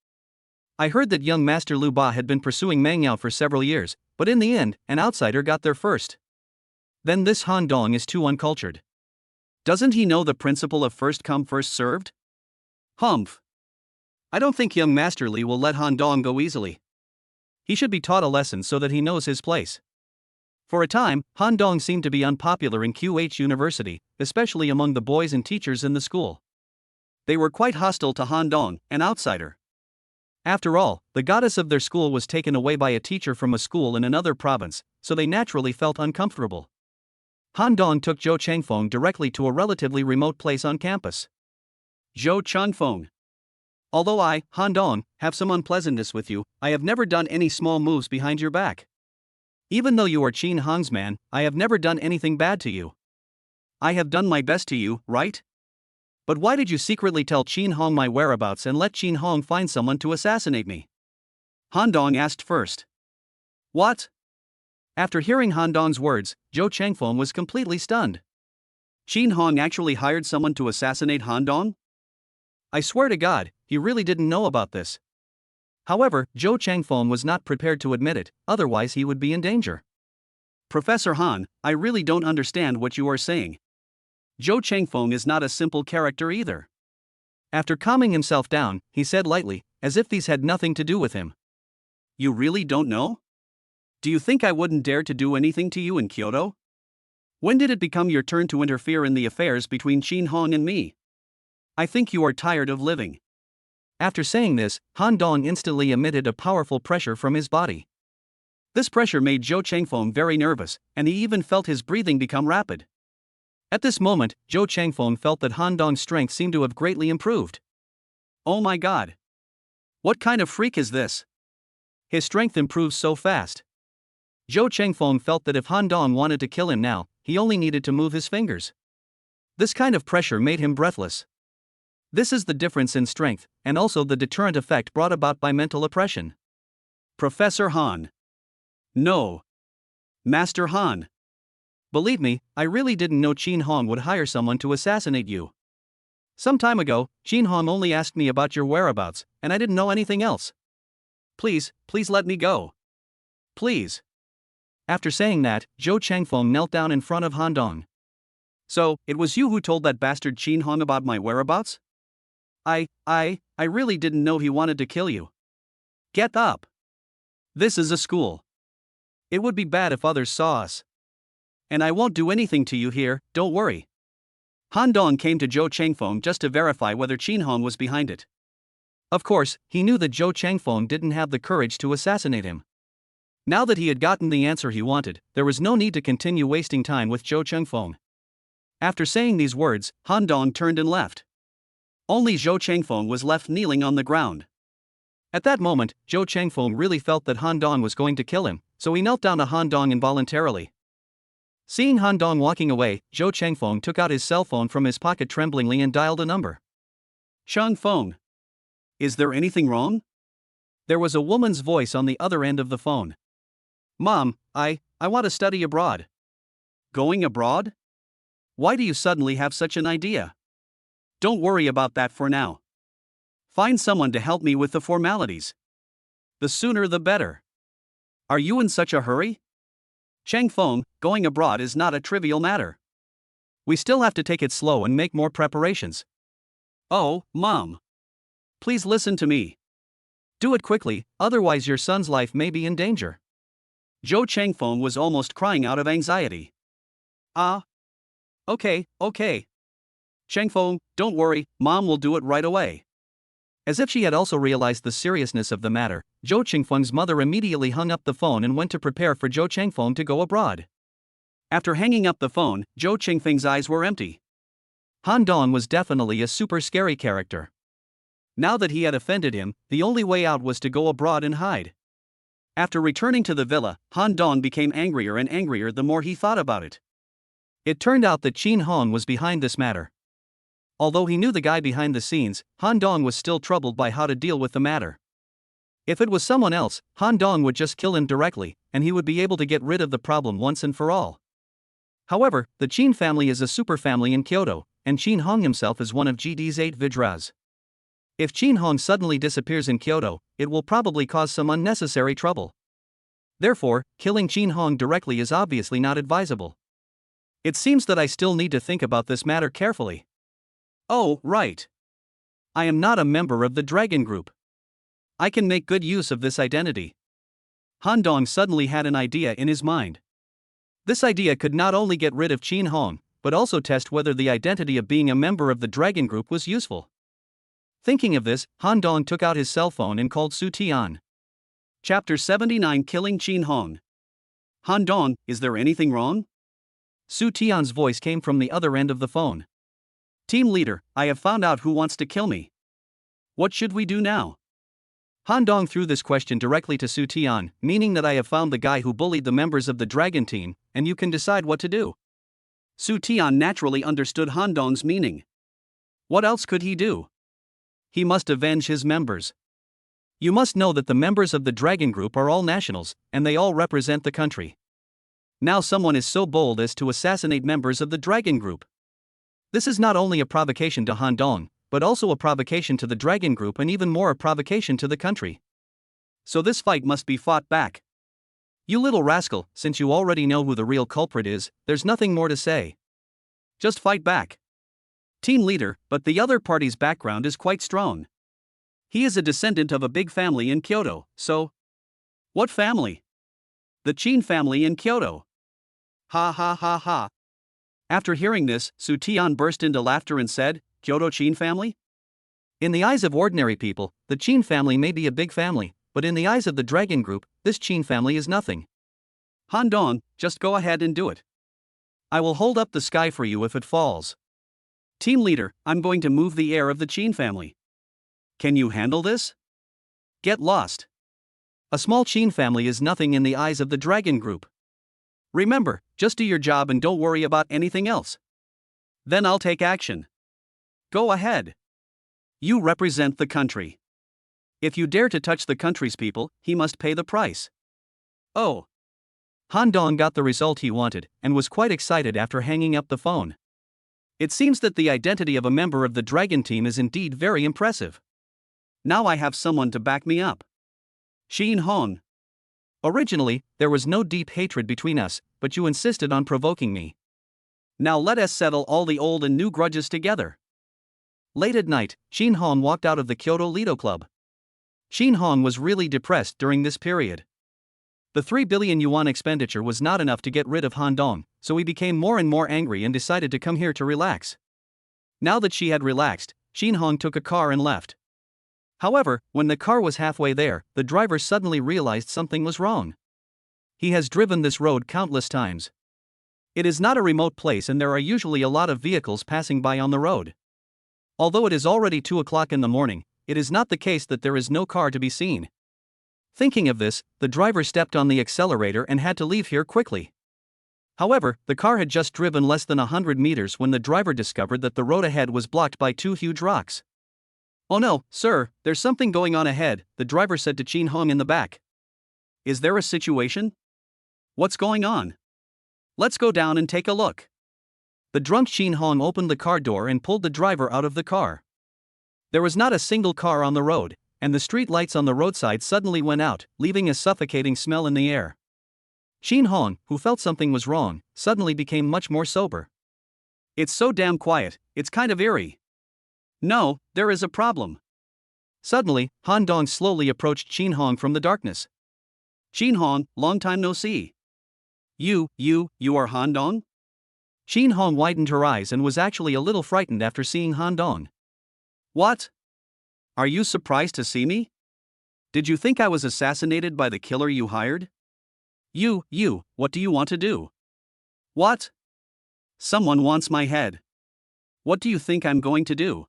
I heard that young Master Lu Ba had been pursuing Meng Yao for several years, but in the end, an outsider got there first. Then this Han Dong is too uncultured. Doesn't he know the principle of first come first served? Humph. I don't think young Master Li will let Han Dong go easily. He should be taught a lesson so that he knows his place. For a time, Han Dong seemed to be unpopular in QH University, especially among the boys and teachers in the school. They were quite hostile to Han Dong, an outsider. After all, the goddess of their school was taken away by a teacher from a school in another province, so they naturally felt uncomfortable. Han Dong took Zhou Changfeng directly to a relatively remote place on campus. Zhou Changfeng. Although I, Han Dong, have some unpleasantness with you, I have never done any small moves behind your back. Even though you are Qin Hong's man, I have never done anything bad to you. I have done my best to you, right? But why did you secretly tell Qin Hong my whereabouts and let Qin Hong find someone to assassinate me? Han Dong asked first. What? After hearing Han Dong's words, Zhou Changfeng was completely stunned. Qin Hong actually hired someone to assassinate Han Dong? I swear to God, he really didn't know about this. However, Zhou Changfeng was not prepared to admit it, otherwise he would be in danger. Professor Han, I really don't understand what you are saying. Zhou Changfeng is not a simple character either. After calming himself down, he said lightly, as if these had nothing to do with him. You really don't know? Do you think I wouldn't dare to do anything to you in Kyoto? When did it become your turn to interfere in the affairs between Qin Hong and me? I think you are tired of living. After saying this, Han Dong instantly emitted a powerful pressure from his body. This pressure made Zhou Changfeng very nervous, and he even felt his breathing become rapid. At this moment, Zhou Changfeng felt that Han Dong's strength seemed to have greatly improved. Oh my god! What kind of freak is this? His strength improves so fast. Zhou Changfeng felt that if Han Dong wanted to kill him now, he only needed to move his fingers. This kind of pressure made him breathless. This is the difference in strength, and also the deterrent effect brought about by mental oppression. Professor Han. No. Master Han. Believe me, I really didn't know Qin Hong would hire someone to assassinate you. Some time ago, Qin Hong only asked me about your whereabouts, and I didn't know anything else. Please let me go. Please. After saying that, Zhou Changfeng knelt down in front of Han Dong. So, it was you who told that bastard Qin Hong about my whereabouts? I really didn't know he wanted to kill you. Get up. This is a school. It would be bad if others saw us. And I won't do anything to you here, don't worry. Han Dong came to Zhou Changfeng just to verify whether Qin Hong was behind it. Of course, he knew that Zhou Changfeng didn't have the courage to assassinate him. Now that he had gotten the answer he wanted, there was no need to continue wasting time with Zhou Changfeng. After saying these words, Han Dong turned and left. Only Zhou Changfeng was left kneeling on the ground. At that moment, Zhou Changfeng really felt that Han Dong was going to kill him, so he knelt down to Han Dong involuntarily. Seeing Han Dong walking away, Zhou Changfeng took out his cell phone from his pocket tremblingly and dialed a number. Changfeng. Is there anything wrong? There was a woman's voice on the other end of the phone. Mom, I want to study abroad. Going abroad? Why do you suddenly have such an idea? Don't worry about that for now. Find someone to help me with the formalities. The sooner the better. Are you in such a hurry? Changfeng, going abroad is not a trivial matter. We still have to take it slow and make more preparations. Oh, Mom. Please listen to me. Do it quickly, otherwise your son's life may be in danger. Zhou Changfeng was almost crying out of anxiety. Okay. Changfeng, don't worry, Mom will do it right away. As if she had also realized the seriousness of the matter, Zhou Changfeng's mother immediately hung up the phone and went to prepare for Zhou Changfeng to go abroad. After hanging up the phone, Zhou Changfeng's eyes were empty. Han Dong was definitely a super scary character. Now that he had offended him, the only way out was to go abroad and hide. After returning to the villa, Han Dong became angrier and angrier the more he thought about it. It turned out that Qin Hong was behind this matter. Although he knew the guy behind the scenes, Han Dong was still troubled by how to deal with the matter. If it was someone else, Han Dong would just kill him directly, and he would be able to get rid of the problem once and for all. However, the Qin family is a super family in Kyoto, and Qin Hong himself is one of GD's 8 Vidras. If Qin Hong suddenly disappears in Kyoto, it will probably cause some unnecessary trouble. Therefore, killing Qin Hong directly is obviously not advisable. It seems that I still need to think about this matter carefully. Oh, right. I am not a member of the Dragon Group. I can make good use of this identity. Han Dong suddenly had an idea in his mind. This idea could not only get rid of Qin Hong, but also test whether the identity of being a member of the Dragon Group was useful. Thinking of this, Han Dong took out his cell phone and called Su Tian. Chapter 79 Killing Qin Hong. Han Dong, is there anything wrong? Su Tian's voice came from the other end of the phone. Team leader, I have found out who wants to kill me. What should we do now? Han Dong threw this question directly to Su Tian, meaning that I have found the guy who bullied the members of the Dragon team, and you can decide what to do. Su Tian naturally understood Han Dong's meaning. What else could he do? He must avenge his members. You must know that the members of the Dragon Group are all nationals, and they all represent the country. Now someone is so bold as to assassinate members of the Dragon Group. This is not only a provocation to Han Dong, but also a provocation to the Dragon Group and even more a provocation to the country. So this fight must be fought back. You little rascal, since you already know who the real culprit is, there's nothing more to say. Just fight back. Team leader, but the other party's background is quite strong. He is a descendant of a big family in Kyoto, so... What family? The Qin family in Kyoto. Ha ha ha ha. After hearing this, Su Tian burst into laughter and said, Kyoto Qin family? In the eyes of ordinary people, the Qin family may be a big family, but in the eyes of the Dragon Group, this Qin family is nothing. Han Dong, just go ahead and do it. I will hold up the sky for you if it falls. Team leader, I'm going to move the heir of the Qin family. Can you handle this? Get lost. A small Qin family is nothing in the eyes of the Dragon Group. Remember, just do your job and don't worry about anything else. Then I'll take action. Go ahead. You represent the country. If you dare to touch the country's people, he must pay the price. Oh. Han Dong got the result he wanted, and was quite excited after hanging up the phone. It seems that the identity of a member of the Dragon team is indeed very impressive. Now I have someone to back me up. Qin Hong. Originally, there was no deep hatred between us, but you insisted on provoking me. Now let us settle all the old and new grudges together. Late at night, Qin Hong walked out of the Kyoto Lido Club. Qin Hong was really depressed during this period. The 3 billion yuan expenditure was not enough to get rid of Han Dong, so he became more and more angry and decided to come here to relax. Now that she had relaxed, Qin Hong took a car and left. However, when the car was halfway there, the driver suddenly realized something was wrong. He has driven this road countless times. It is not a remote place and there are usually a lot of vehicles passing by on the road. Although it is already 2 o'clock in the morning, it is not the case that there is no car to be seen. Thinking of this, the driver stepped on the accelerator and had to leave here quickly. However, the car had just driven less than 100 meters when the driver discovered that the road ahead was blocked by 2 huge rocks. Oh no, sir, there's something going on ahead, the driver said to Qin Hong in the back. Is there a situation? What's going on? Let's go down and take a look. The drunk Qin Hong opened the car door and pulled the driver out of the car. There was not a single car on the road, and the street lights on the roadside suddenly went out, leaving a suffocating smell in the air. Qin Hong, who felt something was wrong, suddenly became much more sober. It's so damn quiet, it's kind of eerie. No, there is a problem. Suddenly, Han Dong slowly approached Qin Hong from the darkness. Qin Hong, long time no see. You are Han Dong? Qin Hong widened her eyes and was actually a little frightened after seeing Han Dong. What? Are you surprised to see me? Did you think I was assassinated by the killer you hired? What do you want to do? What? Someone wants my head. What do you think I'm going to do?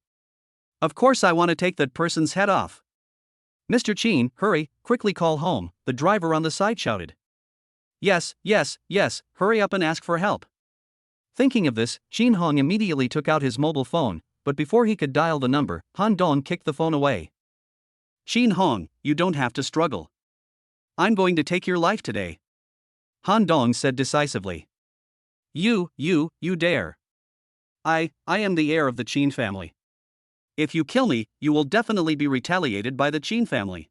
Of course I want to take that person's head off. Mr. Qin, hurry, quickly call home, the driver on the side shouted. Yes, hurry up and ask for help. Thinking of this, Qin Hong immediately took out his mobile phone, but before he could dial the number, Han Dong kicked the phone away. Qin Hong, you don't have to struggle. I'm going to take your life today. Han Dong said decisively. You dare. I am the heir of the Qin family. If you kill me, you will definitely be retaliated by the Qin family.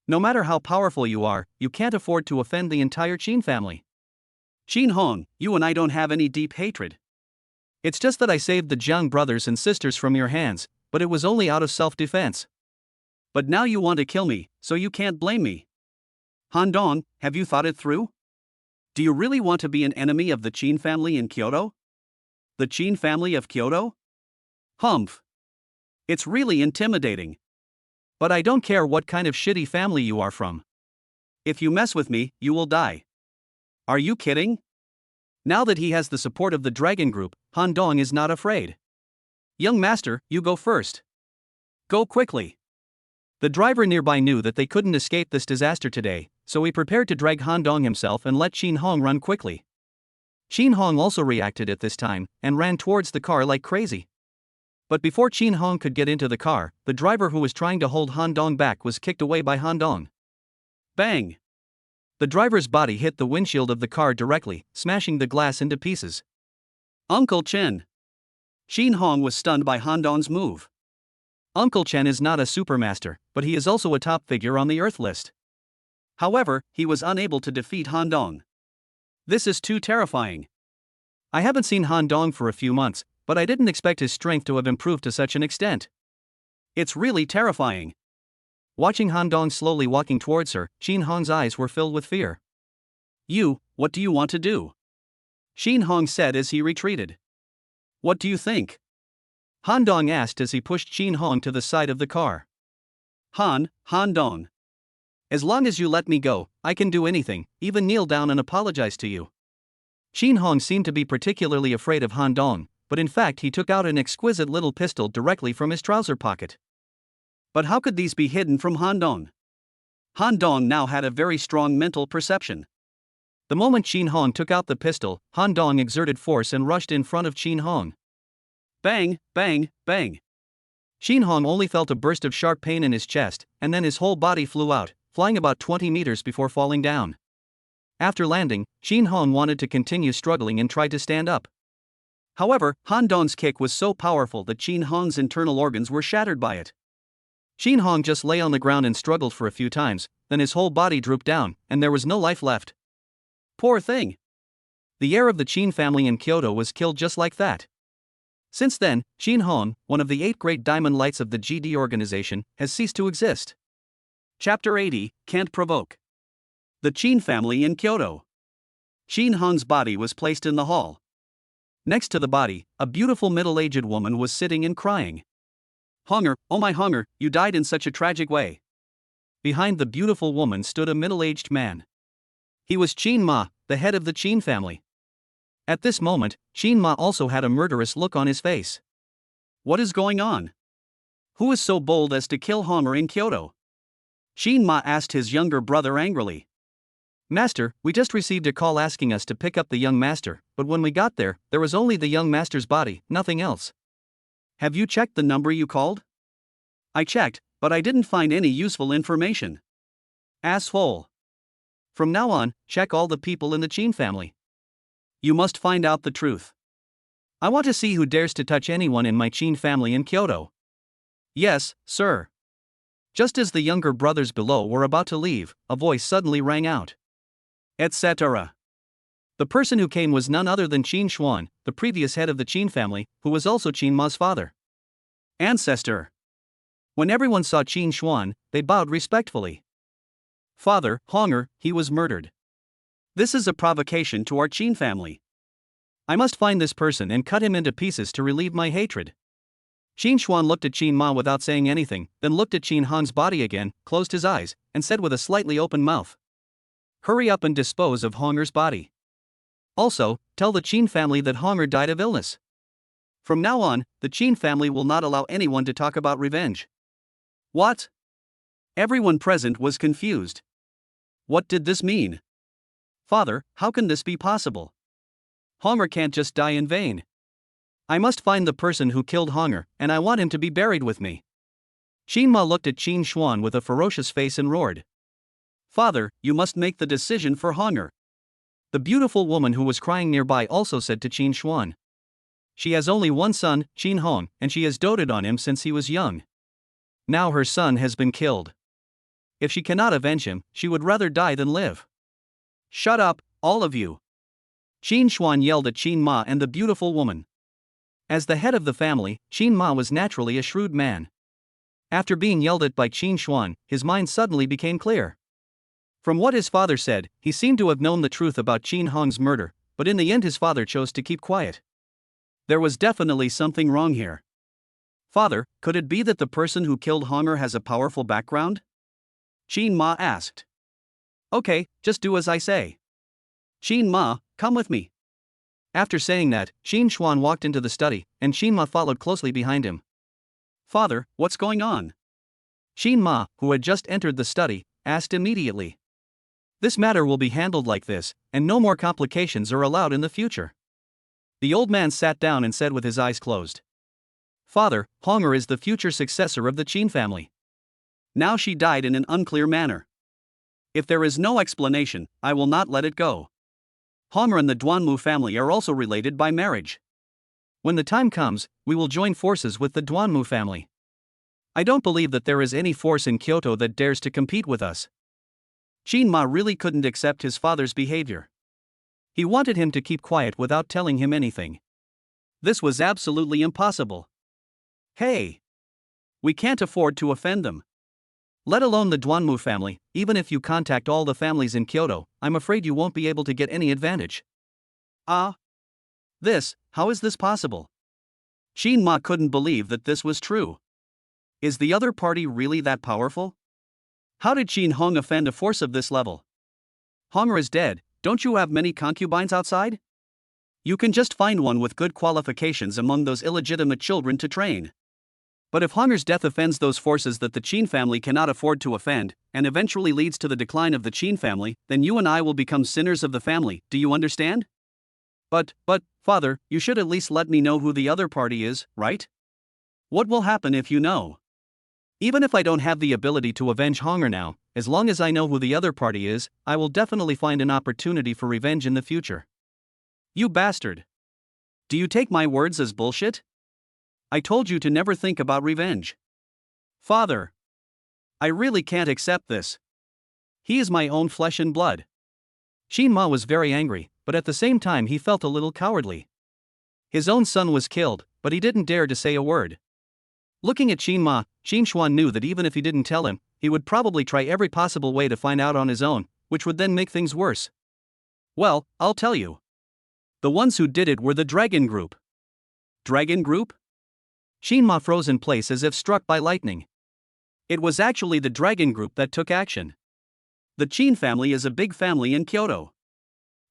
No matter how powerful you are, you can't afford to offend the entire Qin family. Qin Hong, you and I don't have any deep hatred. It's just that I saved the Jiang brothers and sisters from your hands, but it was only out of self-defense. But now you want to kill me, so you can't blame me. Han Dong, have you thought it through? Do you really want to be an enemy of the Qin family in Kyoto? The Qin family of Kyoto? Humph. It's really intimidating. But I don't care what kind of shitty family you are from. If you mess with me, you will die. Are you kidding? Now that he has the support of the Dragon Group, Han Dong is not afraid. Young master, you go first. Go quickly. The driver nearby knew that they couldn't escape this disaster today, so he prepared to drag Han Dong himself and let Qin Hong run quickly. Qin Hong also reacted at this time, and ran towards the car like crazy. But before Qin Hong could get into the car, the driver who was trying to hold Han Dong back was kicked away by Han Dong. Bang! The driver's body hit the windshield of the car directly, smashing the glass into pieces. Uncle Chen. Qin Hong was stunned by Han Dong's move. Uncle Chen is not a supermaster, but he is also a top figure on the Earth list. However, he was unable to defeat Han Dong. This is too terrifying. I haven't seen Han Dong for a few months, but I didn't expect his strength to have improved to such an extent. It's really terrifying. Watching Han Dong slowly walking towards her, Qin Hong's eyes were filled with fear. What do you want to do? Qin Hong said as he retreated. What do you think? Han Dong asked as he pushed Qin Hong to the side of the car. Han Dong. As long as you let me go, I can do anything, even kneel down and apologize to you. Qin Hong seemed to be particularly afraid of Han Dong, but in fact he took out an exquisite little pistol directly from his trouser pocket. But how could these be hidden from Han Dong? Han Dong now had a very strong mental perception. The moment Qin Hong took out the pistol, Han Dong exerted force and rushed in front of Qin Hong. Bang, bang, bang. Qin Hong only felt a burst of sharp pain in his chest, and then his whole body flew out, flying about 20 meters before falling down. After landing, Qin Hong wanted to continue struggling and tried to stand up. However, Han Dong's kick was so powerful that Qin Hong's internal organs were shattered by it. Qin Hong just lay on the ground and struggled for a few times, then his whole body drooped down, and there was no life left. Poor thing. The heir of the Qin family in Kyoto was killed just like that. Since then, Qin Hong, one of the 8 great diamond lights of the GD organization, has ceased to exist. Chapter 80, Can't Provoke. The Qin family in Kyoto. Qin Hong's body was placed in the hall. Next to the body, a beautiful middle-aged woman was sitting and crying. Honger, oh my Honger, you died in such a tragic way. Behind the beautiful woman stood a middle-aged man. He was Qin Ma, the head of the Qin family. At this moment, Qin Ma also had a murderous look on his face. What is going on? Who is so bold as to kill Honger in Kyoto? Qin Ma asked his younger brother angrily. Master, we just received a call asking us to pick up the young master, but when we got there was only the young master's body, nothing else. Have you checked the number you called? I checked, but I didn't find any useful information. Asshole. From now on, check all the people in the Qin family. You must find out the truth. I want to see who dares to touch anyone in my Qin family in Kyoto. Yes, sir. Just as the younger brothers below were about to leave, a voice suddenly rang out. Etc. The person who came was none other than Qin Xuan, the previous head of the Qin family, who was also Qin Ma's father. Ancestor. When everyone saw Qin Xuan, they bowed respectfully. Father, Honger, he was murdered. This is a provocation to our Qin family. I must find this person and cut him into pieces to relieve my hatred. Qin Xuan looked at Qin Ma without saying anything, then looked at Qin Han's body again, closed his eyes, and said with a slightly open mouth. Hurry up and dispose of Honger's body. Also, tell the Qin family that Honger died of illness. From now on, the Qin family will not allow anyone to talk about revenge. What? Everyone present was confused. What did this mean? Father, how can this be possible? Honger can't just die in vain. I must find the person who killed Honger, and I want him to be buried with me. Qin Ma looked at Qin Xuan with a ferocious face and roared. Father, you must make the decision for Honger. The beautiful woman who was crying nearby also said to Qin Xuan. She has only one son, Qin Hong, and she has doted on him since he was young. Now her son has been killed. If she cannot avenge him, she would rather die than live. Shut up, all of you. Qin Xuan yelled at Qin Ma and the beautiful woman. As the head of the family, Qin Ma was naturally a shrewd man. After being yelled at by Qin Xuan, his mind suddenly became clear. From what his father said, he seemed to have known the truth about Qin Hong's murder, but in the end his father chose to keep quiet. There was definitely something wrong here. Father, could it be that the person who killed Honger has a powerful background? Qin Ma asked. Okay, just do as I say. Qin Ma, come with me. After saying that, Qin Xuan walked into the study, and Qin Ma followed closely behind him. Father, what's going on? Qin Ma, who had just entered the study, asked immediately. This matter will be handled like this, and no more complications are allowed in the future. The old man sat down and said with his eyes closed. Father, Honger is the future successor of the Qin family. Now she died in an unclear manner. If there is no explanation, I will not let it go. Honger and the Duanmu family are also related by marriage. When the time comes, we will join forces with the Duanmu family. I don't believe that there is any force in Kyoto that dares to compete with us. Qin Ma really couldn't accept his father's behavior. He wanted him to keep quiet without telling him anything. This was absolutely impossible. Hey! We can't afford to offend them. Let alone the Duanmu family, even if you contact all the families in Kyoto, I'm afraid you won't be able to get any advantage. How is this possible? Qin Ma couldn't believe that this was true. Is the other party really that powerful? How did Qin Hong offend a force of this level? Honger is dead, don't you have many concubines outside? You can just find one with good qualifications among those illegitimate children to train. But if Honger's death offends those forces that the Qin family cannot afford to offend, and eventually leads to the decline of the Qin family, then you and I will become sinners of the family, do you understand? But, Father, you should at least let me know who the other party is, right? What will happen if you know? Even if I don't have the ability to avenge Honger now, as long as I know who the other party is, I will definitely find an opportunity for revenge in the future. You bastard! Do you take my words as bullshit? I told you to never think about revenge. Father! I really can't accept this. He is my own flesh and blood. Qin Ma was very angry, but at the same time he felt a little cowardly. His own son was killed, but he didn't dare to say a word. Looking at Qin Ma, Qin Xuan knew that even if he didn't tell him, he would probably try every possible way to find out on his own, which would then make things worse. Well, I'll tell you. The ones who did it were the Dragon Group. Dragon Group? Qin Ma froze in place as if struck by lightning. It was actually the Dragon Group that took action. The Qin family is a big family in Kyoto.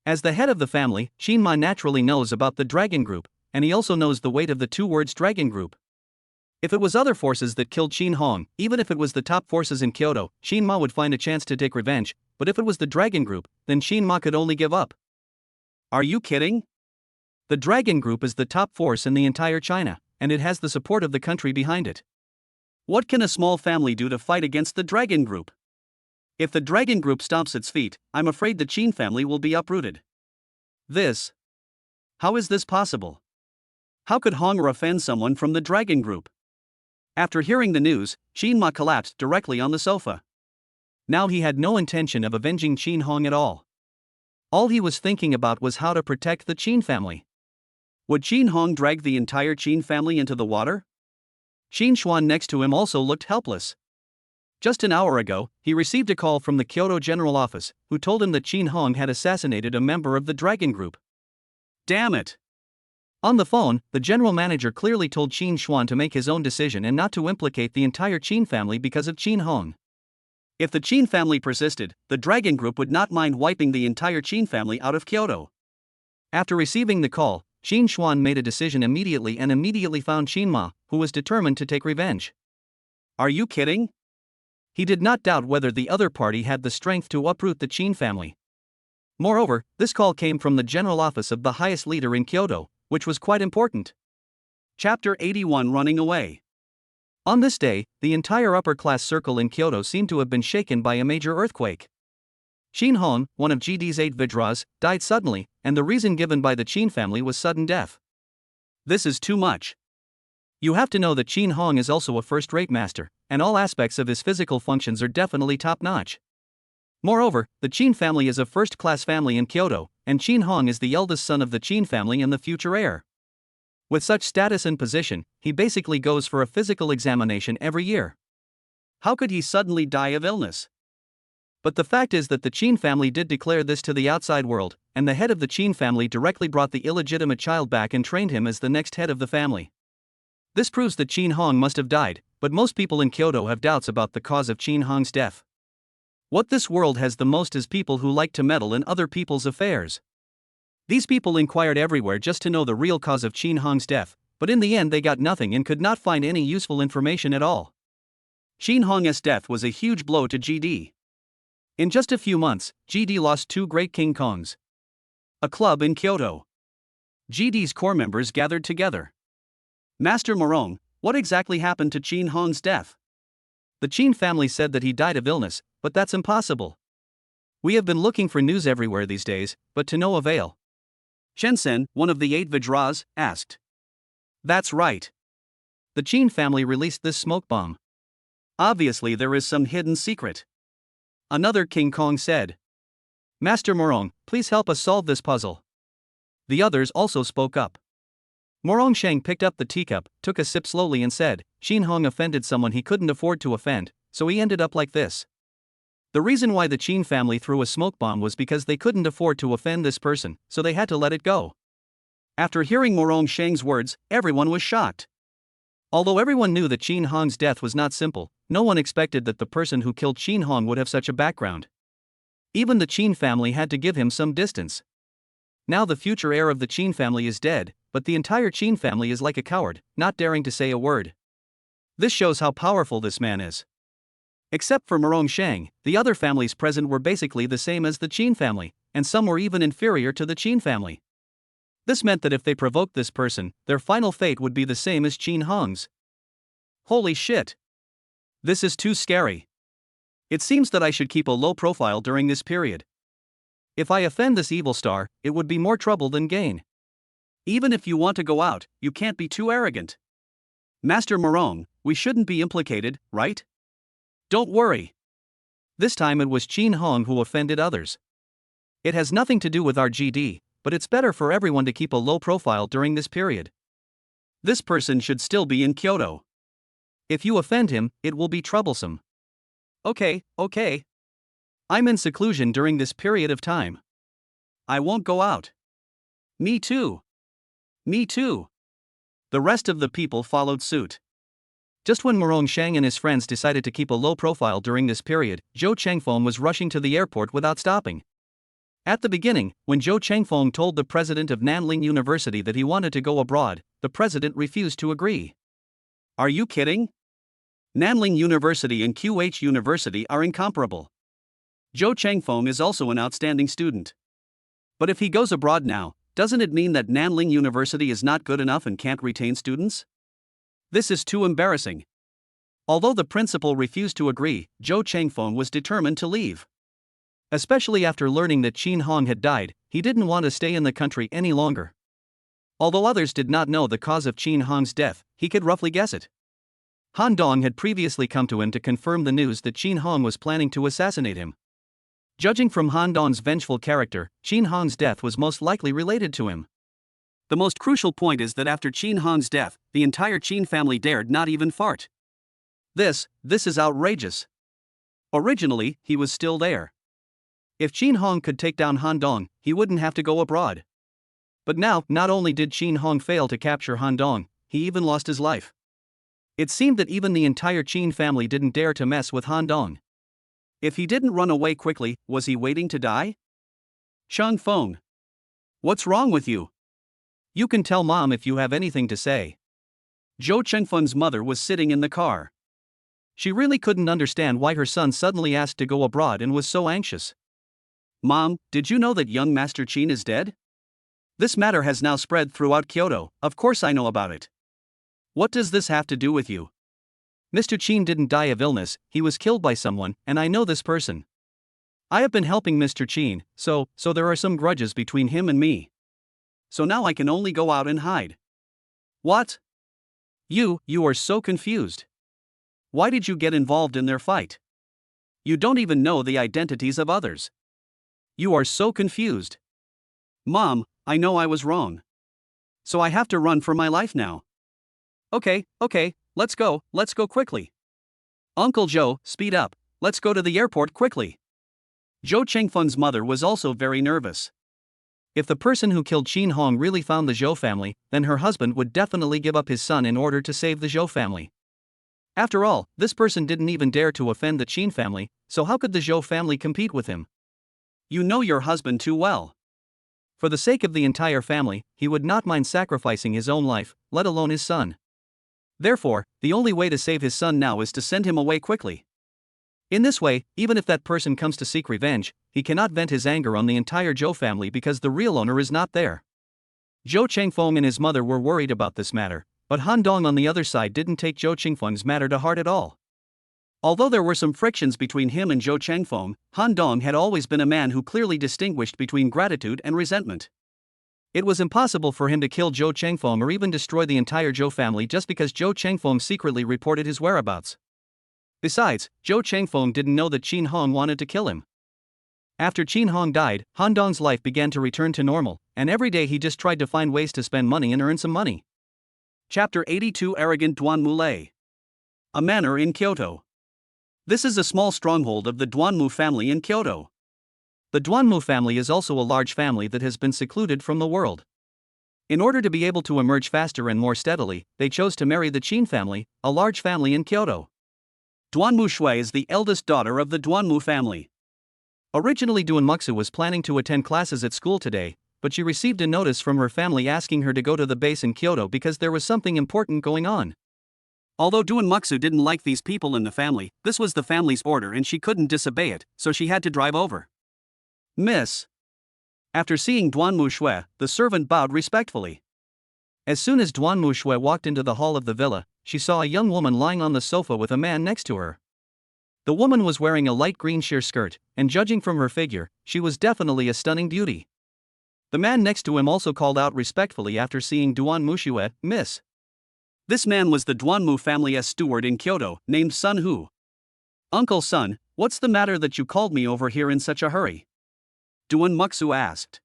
As the head of the family, Qin Ma naturally knows about the Dragon Group, and he also knows the weight of the two words Dragon Group. If it was other forces that killed Qin Hong, even if it was the top forces in Kyoto, Qin Ma would find a chance to take revenge, but if it was the Dragon Group, then Qin Ma could only give up. Are you kidding? The Dragon Group is the top force in the entire China, and it has the support of the country behind it. What can a small family do to fight against the Dragon Group? If the Dragon Group stomps its feet, I'm afraid the Qin family will be uprooted. How is this possible? How could Honger offend someone from the Dragon Group? After hearing the news, Qin Ma collapsed directly on the sofa. Now he had no intention of avenging Qin Hong at all. All he was thinking about was how to protect the Qin family. Would Qin Hong drag the entire Qin family into the water? Qin Xuan next to him also looked helpless. Just an hour ago, he received a call from the Kyoto General Office, who told him that Qin Hong had assassinated a member of the Dragon Group. Damn it! On the phone, the general manager clearly told Qin Xuan to make his own decision and not to implicate the entire Qin family because of Qin Hong. If the Qin family persisted, the Dragon Group would not mind wiping the entire Qin family out of Kyoto. After receiving the call, Qin Xuan made a decision immediately and immediately found Qin Ma, who was determined to take revenge. Are you kidding? He did not doubt whether the other party had the strength to uproot the Qin family. Moreover, this call came from the general office of the highest leader in Kyoto, which was quite important. Chapter 81 Running Away. On this day, the entire upper-class circle in Kyoto seemed to have been shaken by a major earthquake. Shin Hong, one of GD's 8 Vidras, died suddenly, and the reason given by the Chin family was sudden death. This is too much. You have to know that Shin Hong is also a first-rate master, and all aspects of his physical functions are definitely top-notch. Moreover, the Chin family is a first-class family in Kyoto, and Shin Hong is the eldest son of the Chin family and the future heir. With such status and position, he basically goes for a physical examination every year. How could he suddenly die of illness? But the fact is that the Chin family did declare this to the outside world, and the head of the Chin family directly brought the illegitimate child back and trained him as the next head of the family. This proves that Shin Hong must have died, but most people in Kyoto have doubts about the cause of Shin Hong's death. What this world has the most is people who like to meddle in other people's affairs. These people inquired everywhere just to know the real cause of Shin Hong's death, but in the end they got nothing and could not find any useful information at all. Shin Hong's death was a huge blow to GD. In just a few months, GD lost 2 great King Kongs. A club in Kyoto. GD's core members gathered together. Master Morong, what exactly happened to Shin Hong's death? The Chin family said that he died of illness, but that's impossible. We have been looking for news everywhere these days, but to no avail. Shensen, one of the 8 Vidras, asked. That's right. The Chin family released this smoke bomb. Obviously there is some hidden secret. Another King Kong said. Master Morong, please help us solve this puzzle. The others also spoke up. Morong Sheng picked up the teacup, took a sip slowly and said, Shin Hong offended someone he couldn't afford to offend, so he ended up like this. The reason why the Chin family threw a smoke bomb was because they couldn't afford to offend this person, so they had to let it go. After hearing Morong Sheng's words, everyone was shocked. Although everyone knew that Shin Hong's death was not simple, no one expected that the person who killed Shin Hong would have such a background. Even the Chin family had to give him some distance. Now the future heir of the Chin family is dead, but the entire Chin family is like a coward, not daring to say a word. This shows how powerful this man is. Except for Morong Sheng, the other families present were basically the same as the Chin family, and some were even inferior to the Chin family. This meant that if they provoked this person, their final fate would be the same as Shin Hong's. Holy shit! This is too scary. It seems that I should keep a low profile during this period. If I offend this evil star, it would be more trouble than gain. Even if you want to go out, you can't be too arrogant. Master Morong, we shouldn't be implicated, right? Don't worry. This time it was Shin Hong who offended others. It has nothing to do with our GD, but it's better for everyone to keep a low profile during this period. This person should still be in Kyoto. If you offend him, it will be troublesome. Okay. I'm in seclusion during this period of time. I won't go out. Me too. The rest of the people followed suit. Just when Morong Sheng and his friends decided to keep a low profile during this period, Zhou Chengfeng was rushing to the airport without stopping. At the beginning, when Zhou Chengfeng told the president of Nanling University that he wanted to go abroad, the president refused to agree. Are you kidding? Nanling University and QH University are incomparable. Zhou Chengfeng is also an outstanding student. But if he goes abroad now, doesn't it mean that Nanling University is not good enough and can't retain students? This is too embarrassing. Although the principal refused to agree, Zhou Chengfeng was determined to leave. Especially after learning that Shin Hong had died, he didn't want to stay in the country any longer. Although others did not know the cause of Shin Hong's death, he could roughly guess it. Han Dong had previously come to him to confirm the news that Shin Hong was planning to assassinate him. Judging from Han Dong's vengeful character, Shin Hong's death was most likely related to him. The most crucial point is that after Shin Hong's death, the entire Chin family dared not even fart. This is outrageous. Originally, he was still there. If Shin Hong could take down Han Dong, he wouldn't have to go abroad. But now, not only did Shin Hong fail to capture Han Dong, he even lost his life. It seemed that even the entire Chin family didn't dare to mess with Han Dong. If he didn't run away quickly, was he waiting to die? Chang Feng. What's wrong with you? You can tell Mom if you have anything to say. Zhou Chengfeng's mother was sitting in the car. She really couldn't understand why her son suddenly asked to go abroad and was so anxious. Mom, did you know that young Master Qin is dead? This matter has now spread throughout Kyoto. Of course I know about it. What does this have to do with you? Mr. Qin didn't die of illness, he was killed by someone, and I know this person. I have been helping Mr. Qin, so there are some grudges between him and me. So now I can only go out and hide. What? You are so confused. Why did you get involved in their fight? You don't even know the identities of others. You are so confused. Mom, I know I was wrong. So I have to run for my life now. Okay, let's go quickly. Uncle Joe, speed up, let's go to the airport quickly. Zhou Chengfeng's mother was also very nervous. If the person who killed Qin Hong really found the Zhou family, then her husband would definitely give up his son in order to save the Zhou family. After all, this person didn't even dare to offend the Qin family, so how could the Zhou family compete with him? You know your husband too well. For the sake of the entire family, he would not mind sacrificing his own life, let alone his son. Therefore, the only way to save his son now is to send him away quickly. In this way, even if that person comes to seek revenge, he cannot vent his anger on the entire Zhou family because the real owner is not there. Zhou Chengfeng and his mother were worried about this matter, but Han Dong on the other side didn't take Zhou Chengfeng's matter to heart at all. Although there were some frictions between him and Zhou Chengfeng, Han Dong had always been a man who clearly distinguished between gratitude and resentment. It was impossible for him to kill Zhou Chengfeng or even destroy the entire Zhou family just because Zhou Chengfeng secretly reported his whereabouts. Besides, Zhou Chengfeng didn't know that Qin Hong wanted to kill him. After Qin Hong died, Han Dong's life began to return to normal, and every day he just tried to find ways to spend money and earn some money. Chapter 82 Arrogant Duanmu. A manor in Kyoto. This is a small stronghold of the Duanmu family in Kyoto. The Duanmu family is also a large family that has been secluded from the world. In order to be able to emerge faster and more steadily, they chose to marry the Qin family, a large family in Kyoto. Duanmu Shui is the eldest daughter of the Duanmu family. Originally Duanmuxu was planning to attend classes at school today, but she received a notice from her family asking her to go to the base in Kyoto because there was something important going on. Although Duanmuxu didn't like these people in the family, this was the family's order and she couldn't disobey it, so she had to drive over. Miss. After seeing Duanmu Shui, the servant bowed respectfully. As soon as Duanmu Shui walked into the hall of the villa, she saw a young woman lying on the sofa with a man next to her. The woman was wearing a light green sheer skirt, and judging from her figure, she was definitely a stunning beauty. The man next to him also called out respectfully after seeing Duanmu Shui, Miss. This man was the Duanmu family's steward in Kyoto, named Sun Hu. Uncle Sun, what's the matter that you called me over here in such a hurry? Duanmuxu asked.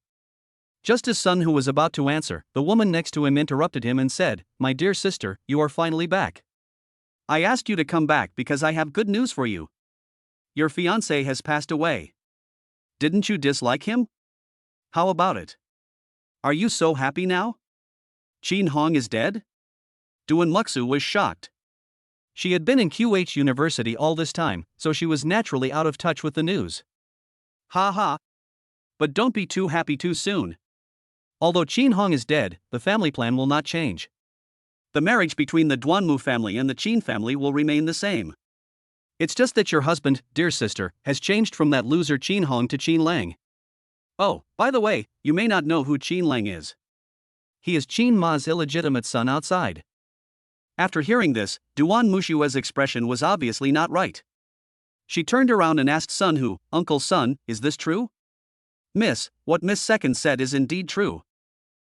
Just as Sun Hu was about to answer, the woman next to him interrupted him and said, My dear sister, you are finally back. I asked you to come back because I have good news for you. Your fiancé has passed away. Didn't you dislike him? How about it? Are you so happy now? Qin Hong is dead? Duanmuxu was shocked. She had been in QH University all this time, so she was naturally out of touch with the news. Ha ha. But don't be too happy too soon. Although Qin Hong is dead, the family plan will not change. The marriage between the Duanmu family and the Qin family will remain the same. It's just that your husband, dear sister, has changed from that loser Qin Hong to Qin Lang. Oh, by the way, you may not know who Qin Lang is. He is Qin Ma's illegitimate son outside. After hearing this, Duanmu Shui's expression was obviously not right. She turned around and asked Sun Hu, Uncle Sun, is this true? Miss, what Miss Second said is indeed true.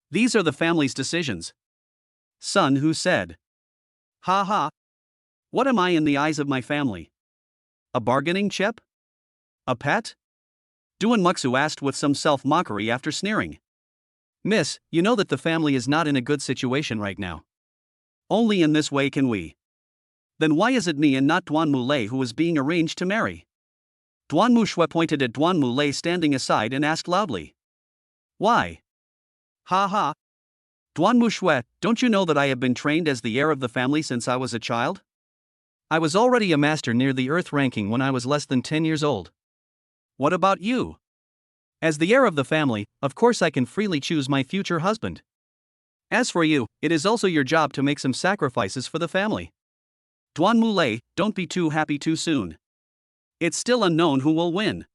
These are the family's decisions. Sun Hu said. Ha ha. What am I in the eyes of my family? A bargaining chip? A pet? Duanmuxu asked with some self-mockery after sneering. Miss, you know that the family is not in a good situation right now. Only in this way can we. Then why is it me and not Duanmu Lei who is being arranged to marry? Duanmu Shui pointed at Duanmu Lei standing aside and asked loudly. Why? Ha ha. Duanmu Shui, don't you know that I have been trained as the heir of the family since I was a child? I was already a master near the Earth ranking when I was less than 10 years old. What about you? As the heir of the family, of course I can freely choose my future husband. As for you, it is also your job to make some sacrifices for the family. Duanmu Lei, don't be too happy too soon. It's still unknown who will win.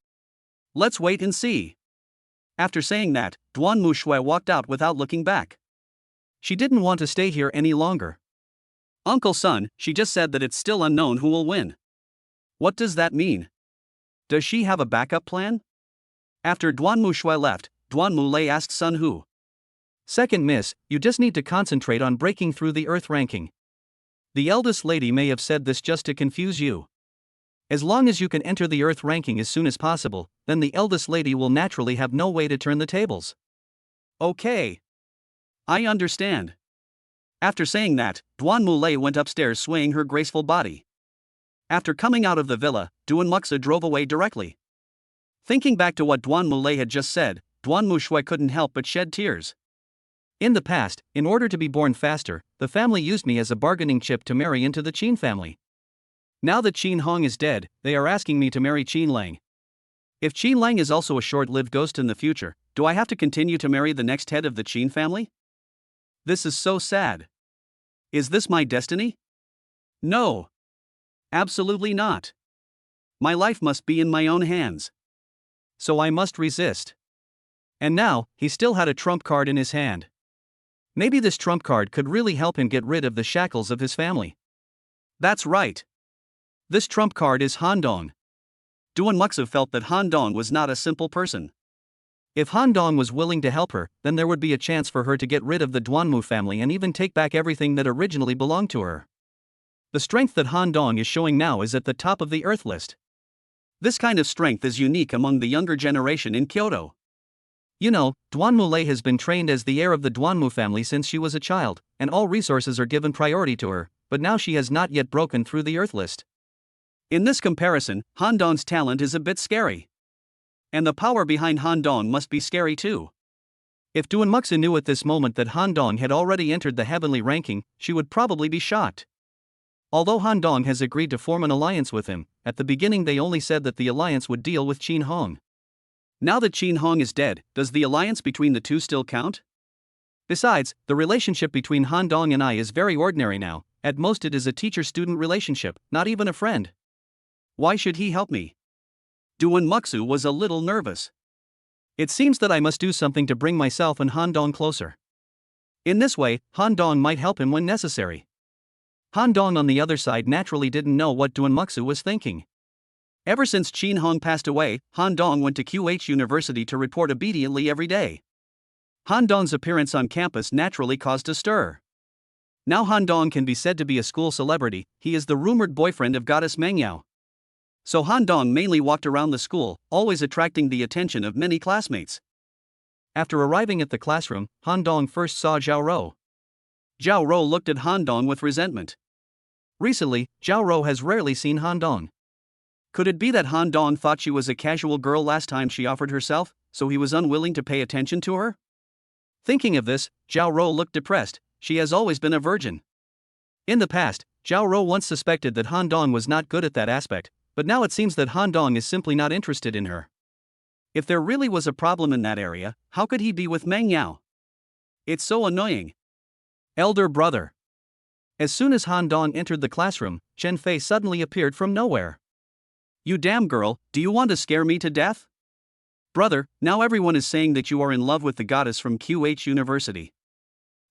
Let's wait and see. After saying that, Duanmu Shui walked out without looking back. She didn't want to stay here any longer. Uncle Sun, she just said that it's still unknown who will win. What does that mean? Does she have a backup plan? After Duanmu Shui left, Duanmu Lei asked Sun Hu. Second miss, you just need to concentrate on breaking through the Earth ranking. The eldest lady may have said this just to confuse you. As long as you can enter the Earth ranking as soon as possible, then the eldest lady will naturally have no way to turn the tables. Okay. I understand. After saying that, Duanmu Lei went upstairs swaying her graceful body. After coming out of the villa, Duan Muxa drove away directly. Thinking back to what Duanmu Lei had just said, Duanmu Shui couldn't help but shed tears. In the past, in order to be born faster, the family used me as a bargaining chip to marry into the Qin family. Now that Qin Hong is dead, they are asking me to marry Qin Lang. If Qin Lang is also a short-lived ghost in the future, do I have to continue to marry the next head of the Qin family? This is so sad. Is this my destiny? No. Absolutely not. My life must be in my own hands. So I must resist. And now, he still had a trump card in his hand. Maybe this trump card could really help him get rid of the shackles of his family. That's right. This trump card is Han Dong. Duan Muxa felt that Han Dong was not a simple person. If Han Dong was willing to help her, then there would be a chance for her to get rid of the Duanmu family and even take back everything that originally belonged to her. The strength that Han Dong is showing now is at the top of the Earth list. This kind of strength is unique among the younger generation in Kyoto. You know, Duanmu Lei has been trained as the heir of the Duanmu family since she was a child, and all resources are given priority to her, but now she has not yet broken through the Earth list. In this comparison, Han Dong's talent is a bit scary. And the power behind Han Dong must be scary too. If Duan Muxa knew at this moment that Han Dong had already entered the heavenly ranking, she would probably be shocked. Although Han Dong has agreed to form an alliance with him, at the beginning they only said that the alliance would deal with Qin Hong. Now that Qin Hong is dead, does the alliance between the two still count? Besides, the relationship between Han Dong and I is very ordinary now. At most it is a teacher-student relationship, not even a friend. Why should he help me? Duan Muxu was a little nervous. It seems that I must do something to bring myself and Han Dong closer. In this way, Han Dong might help him when necessary. Han Dong on the other side naturally didn't know what Duan Muxu was thinking. Ever since Qin Hong passed away, Han Dong went to QH University to report obediently every day. Han Dong's appearance on campus naturally caused a stir. Now Han Dong can be said to be a school celebrity. He is the rumored boyfriend of goddess Meng Yao. So Han Dong mainly walked around the school, always attracting the attention of many classmates. After arriving at the classroom, Han Dong first saw Zhao Rou. Zhao Rou looked at Han Dong with resentment. Recently, Zhao Rou has rarely seen Han Dong. Could it be that Han Dong thought she was a casual girl last time she offered herself, so he was unwilling to pay attention to her? Thinking of this, Zhao Rou looked depressed. She has always been a virgin. In the past, Zhao Rou once suspected that Han Dong was not good at that aspect, but now it seems that Han Dong is simply not interested in her. If there really was a problem in that area, how could he be with Meng Yao? It's so annoying. Elder brother. As soon as Han Dong entered the classroom, Chen Fei suddenly appeared from nowhere. You damn girl, do you want to scare me to death? Brother, now everyone is saying that you are in love with the goddess from QH University.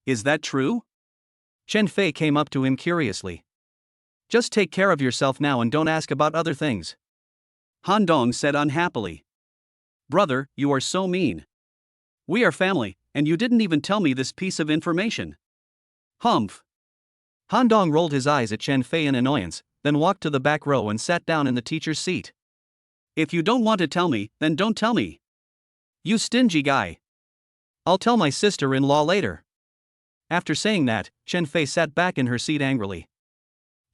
Is that true? Chen Fei came up to him curiously. Just take care of yourself now and don't ask about other things. Han Dong said unhappily. Brother, you are so mean. We are family, and you didn't even tell me this piece of information. Humph. Han Dong rolled his eyes at Chen Fei in annoyance, then walked to the back row and sat down in the teacher's seat. If you don't want to tell me, then don't tell me. You stingy guy. I'll tell my sister-in-law later. After saying that, Chen Fei sat back in her seat angrily.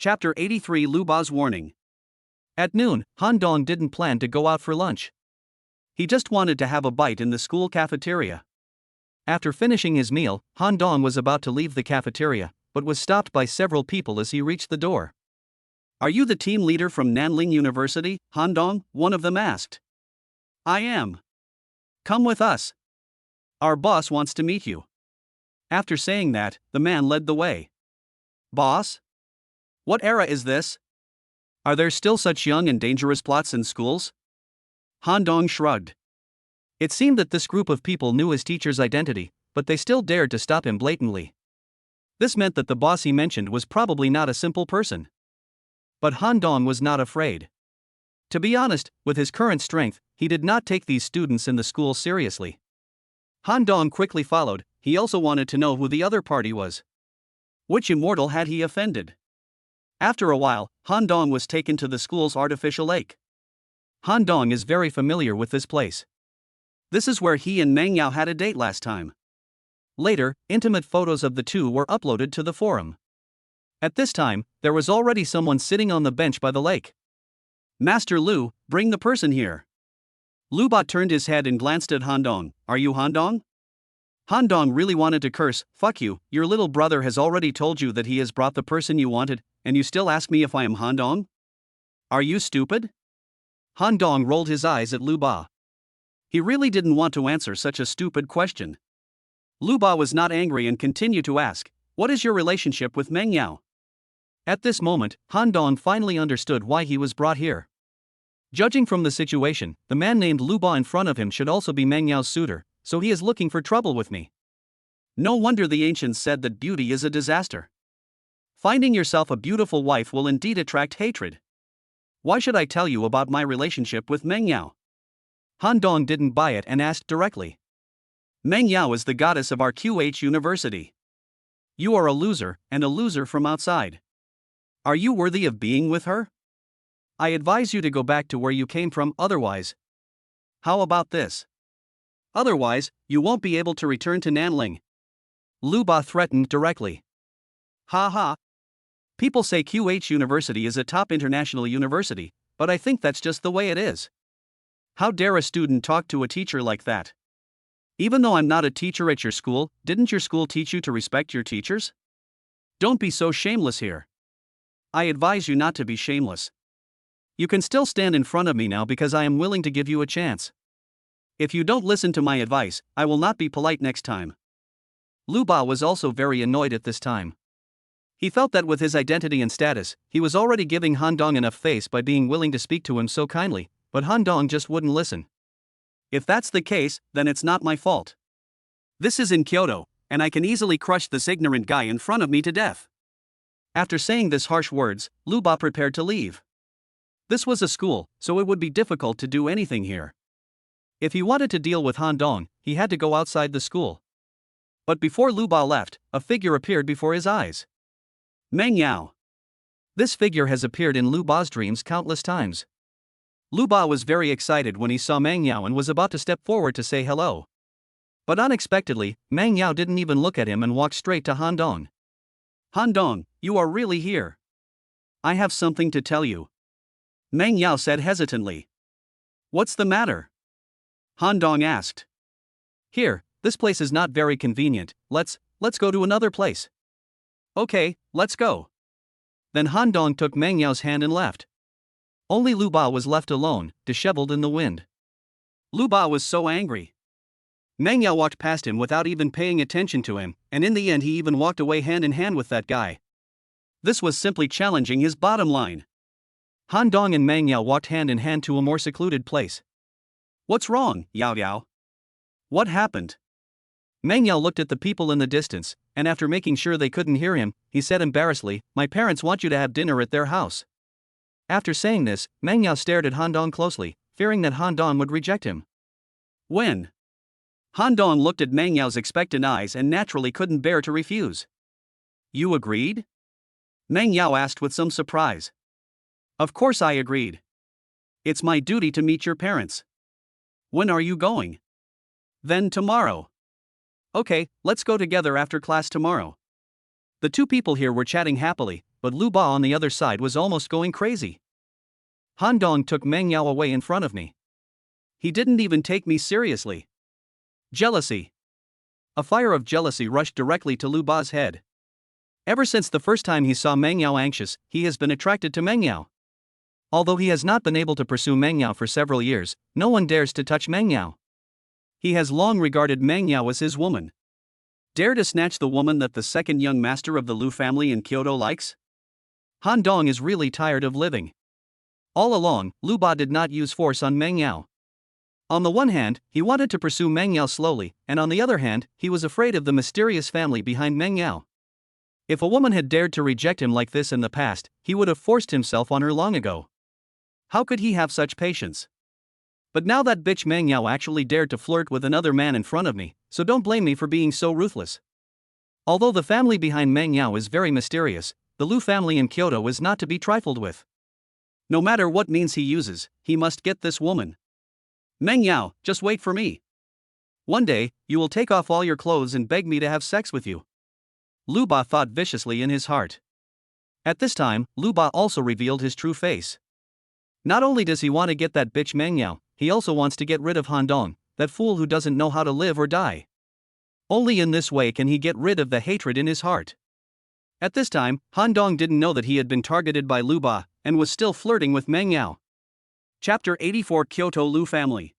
Chapter 83 Lu Ba's Warning. At noon, Han Dong didn't plan to go out for lunch. He just wanted to have a bite in the school cafeteria. After finishing his meal, Han Dong was about to leave the cafeteria, but was stopped by several people as he reached the door. Are you the team leader from Nanling University, Han Dong? One of them asked. I am. Come with us. Our boss wants to meet you. After saying that, the man led the way. Boss? What era is this? Are there still such young and dangerous plots in schools? Han Dong shrugged. It seemed that this group of people knew his teacher's identity, but they still dared to stop him blatantly. This meant that the boss he mentioned was probably not a simple person. But Han Dong was not afraid. To be honest, with his current strength, he did not take these students in the school seriously. Han Dong quickly followed. He also wanted to know who the other party was. Which immortal had he offended? After a while, Han Dong was taken to the school's artificial lake. Han Dong is very familiar with this place. This is where he and Meng Yao had a date last time. Later, intimate photos of the two were uploaded to the forum. At this time, there was already someone sitting on the bench by the lake. Master Lu, bring the person here. Lu Ba turned his head and glanced at Han Dong. Are you Han Dong? Han Dong really wanted to curse. Fuck you, your little brother has already told you that he has brought the person you wanted, and you still ask me if I am Han Dong? Are you stupid? Han Dong rolled his eyes at Lu Ba. He really didn't want to answer such a stupid question. Lu Ba was not angry and continued to ask, what is your relationship with Meng Yao? At this moment, Han Dong finally understood why he was brought here. Judging from the situation, the man named Lu Ba in front of him should also be Meng Yao's suitor, so he is looking for trouble with me. No wonder the ancients said that beauty is a disaster. Finding yourself a beautiful wife will indeed attract hatred. Why should I tell you about my relationship with Meng Yao? Han Dong didn't buy it and asked directly. Meng Yao is the goddess of our QH university. You are a loser, and a loser from outside. Are you worthy of being with her? I advise you to go back to where you came from, otherwise. How about this? Otherwise, you won't be able to return to Nanling. Lu Ba threatened directly. Ha ha. People say QH University is a top international university, but I think that's just the way it is. How dare a student talk to a teacher like that? Even though I'm not a teacher at your school, didn't your school teach you to respect your teachers? Don't be so shameless here. I advise you not to be shameless. You can still stand in front of me now because I am willing to give you a chance. If you don't listen to my advice, I will not be polite next time. Lu Ba was also very annoyed at this time. He felt that with his identity and status, he was already giving Han Dong enough face by being willing to speak to him so kindly, but Han Dong just wouldn't listen. If that's the case, then it's not my fault. This is in Kyoto, and I can easily crush this ignorant guy in front of me to death. After saying this harsh words, Lu Ba prepared to leave. This was a school, so it would be difficult to do anything here. If he wanted to deal with Han Dong, he had to go outside the school. But before Lu Ba left, a figure appeared before his eyes. Meng Yao. This figure has appeared in Lu Ba's dreams countless times. Lu Ba was very excited when he saw Meng Yao and was about to step forward to say hello. But unexpectedly, Meng Yao didn't even look at him and walked straight to Han Dong. Han Dong, you are really here. I have something to tell you. Meng Yao said hesitantly. What's the matter? Han Dong asked. Here, this place is not very convenient, let's go to another place. Okay, let's go. Then Han Dong took Meng Yao's hand and left. Only Lu Ba was left alone, disheveled in the wind. Lu Ba was so angry. Meng Yao walked past him without even paying attention to him, and in the end he even walked away hand in hand with that guy. This was simply challenging his bottom line. Han Dong and Meng Yao walked hand in hand to a more secluded place. What's wrong, Yao Yao? What happened? Meng Yao looked at the people in the distance, and after making sure they couldn't hear him, he said embarrassedly, my parents want you to have dinner at their house. After saying this, Meng Yao stared at Han Dong closely, fearing that Han Dong would reject him. When? Han Dong looked at Meng Yao's expectant eyes and naturally couldn't bear to refuse. You agreed? Meng Yao asked with some surprise. Of course I agreed. It's my duty to meet your parents. When are you going? Then tomorrow. Okay, let's go together after class tomorrow. The two people here were chatting happily, but Lu Ba on the other side was almost going crazy. Han Dong took Meng Yao away in front of me. He didn't even take me seriously. Jealousy. A fire of jealousy rushed directly to Lu Ba's head. Ever since the first time he saw Meng Yao anxious, he has been attracted to Meng Yao. Although he has not been able to pursue Meng Yao for several years, no one dares to touch Meng Yao. He has long regarded Meng Yao as his woman. Dare to snatch the woman that the second young master of the Lu family in Kyoto likes? Han Dong is really tired of living. All along, Lu Ba did not use force on Meng Yao. On the one hand, he wanted to pursue Meng Yao slowly, and on the other hand, he was afraid of the mysterious family behind Meng Yao. If a woman had dared to reject him like this in the past, he would have forced himself on her long ago. How could he have such patience? But now that bitch Meng Yao actually dared to flirt with another man in front of me, so don't blame me for being so ruthless. Although the family behind Meng Yao is very mysterious, the Lu family in Kyoto is not to be trifled with. No matter what means he uses, he must get this woman. Meng Yao, just wait for me. One day, you will take off all your clothes and beg me to have sex with you. Lu Ba thought viciously in his heart. At this time, Lu Ba also revealed his true face. Not only does he want to get that bitch Meng Yao, he also wants to get rid of Han Dong, that fool who doesn't know how to live or die. Only in this way can he get rid of the hatred in his heart. At this time, Han Dong didn't know that he had been targeted by Lu Ba, and was still flirting with Meng Yao. Chapter 84 Kyoto Lu Family.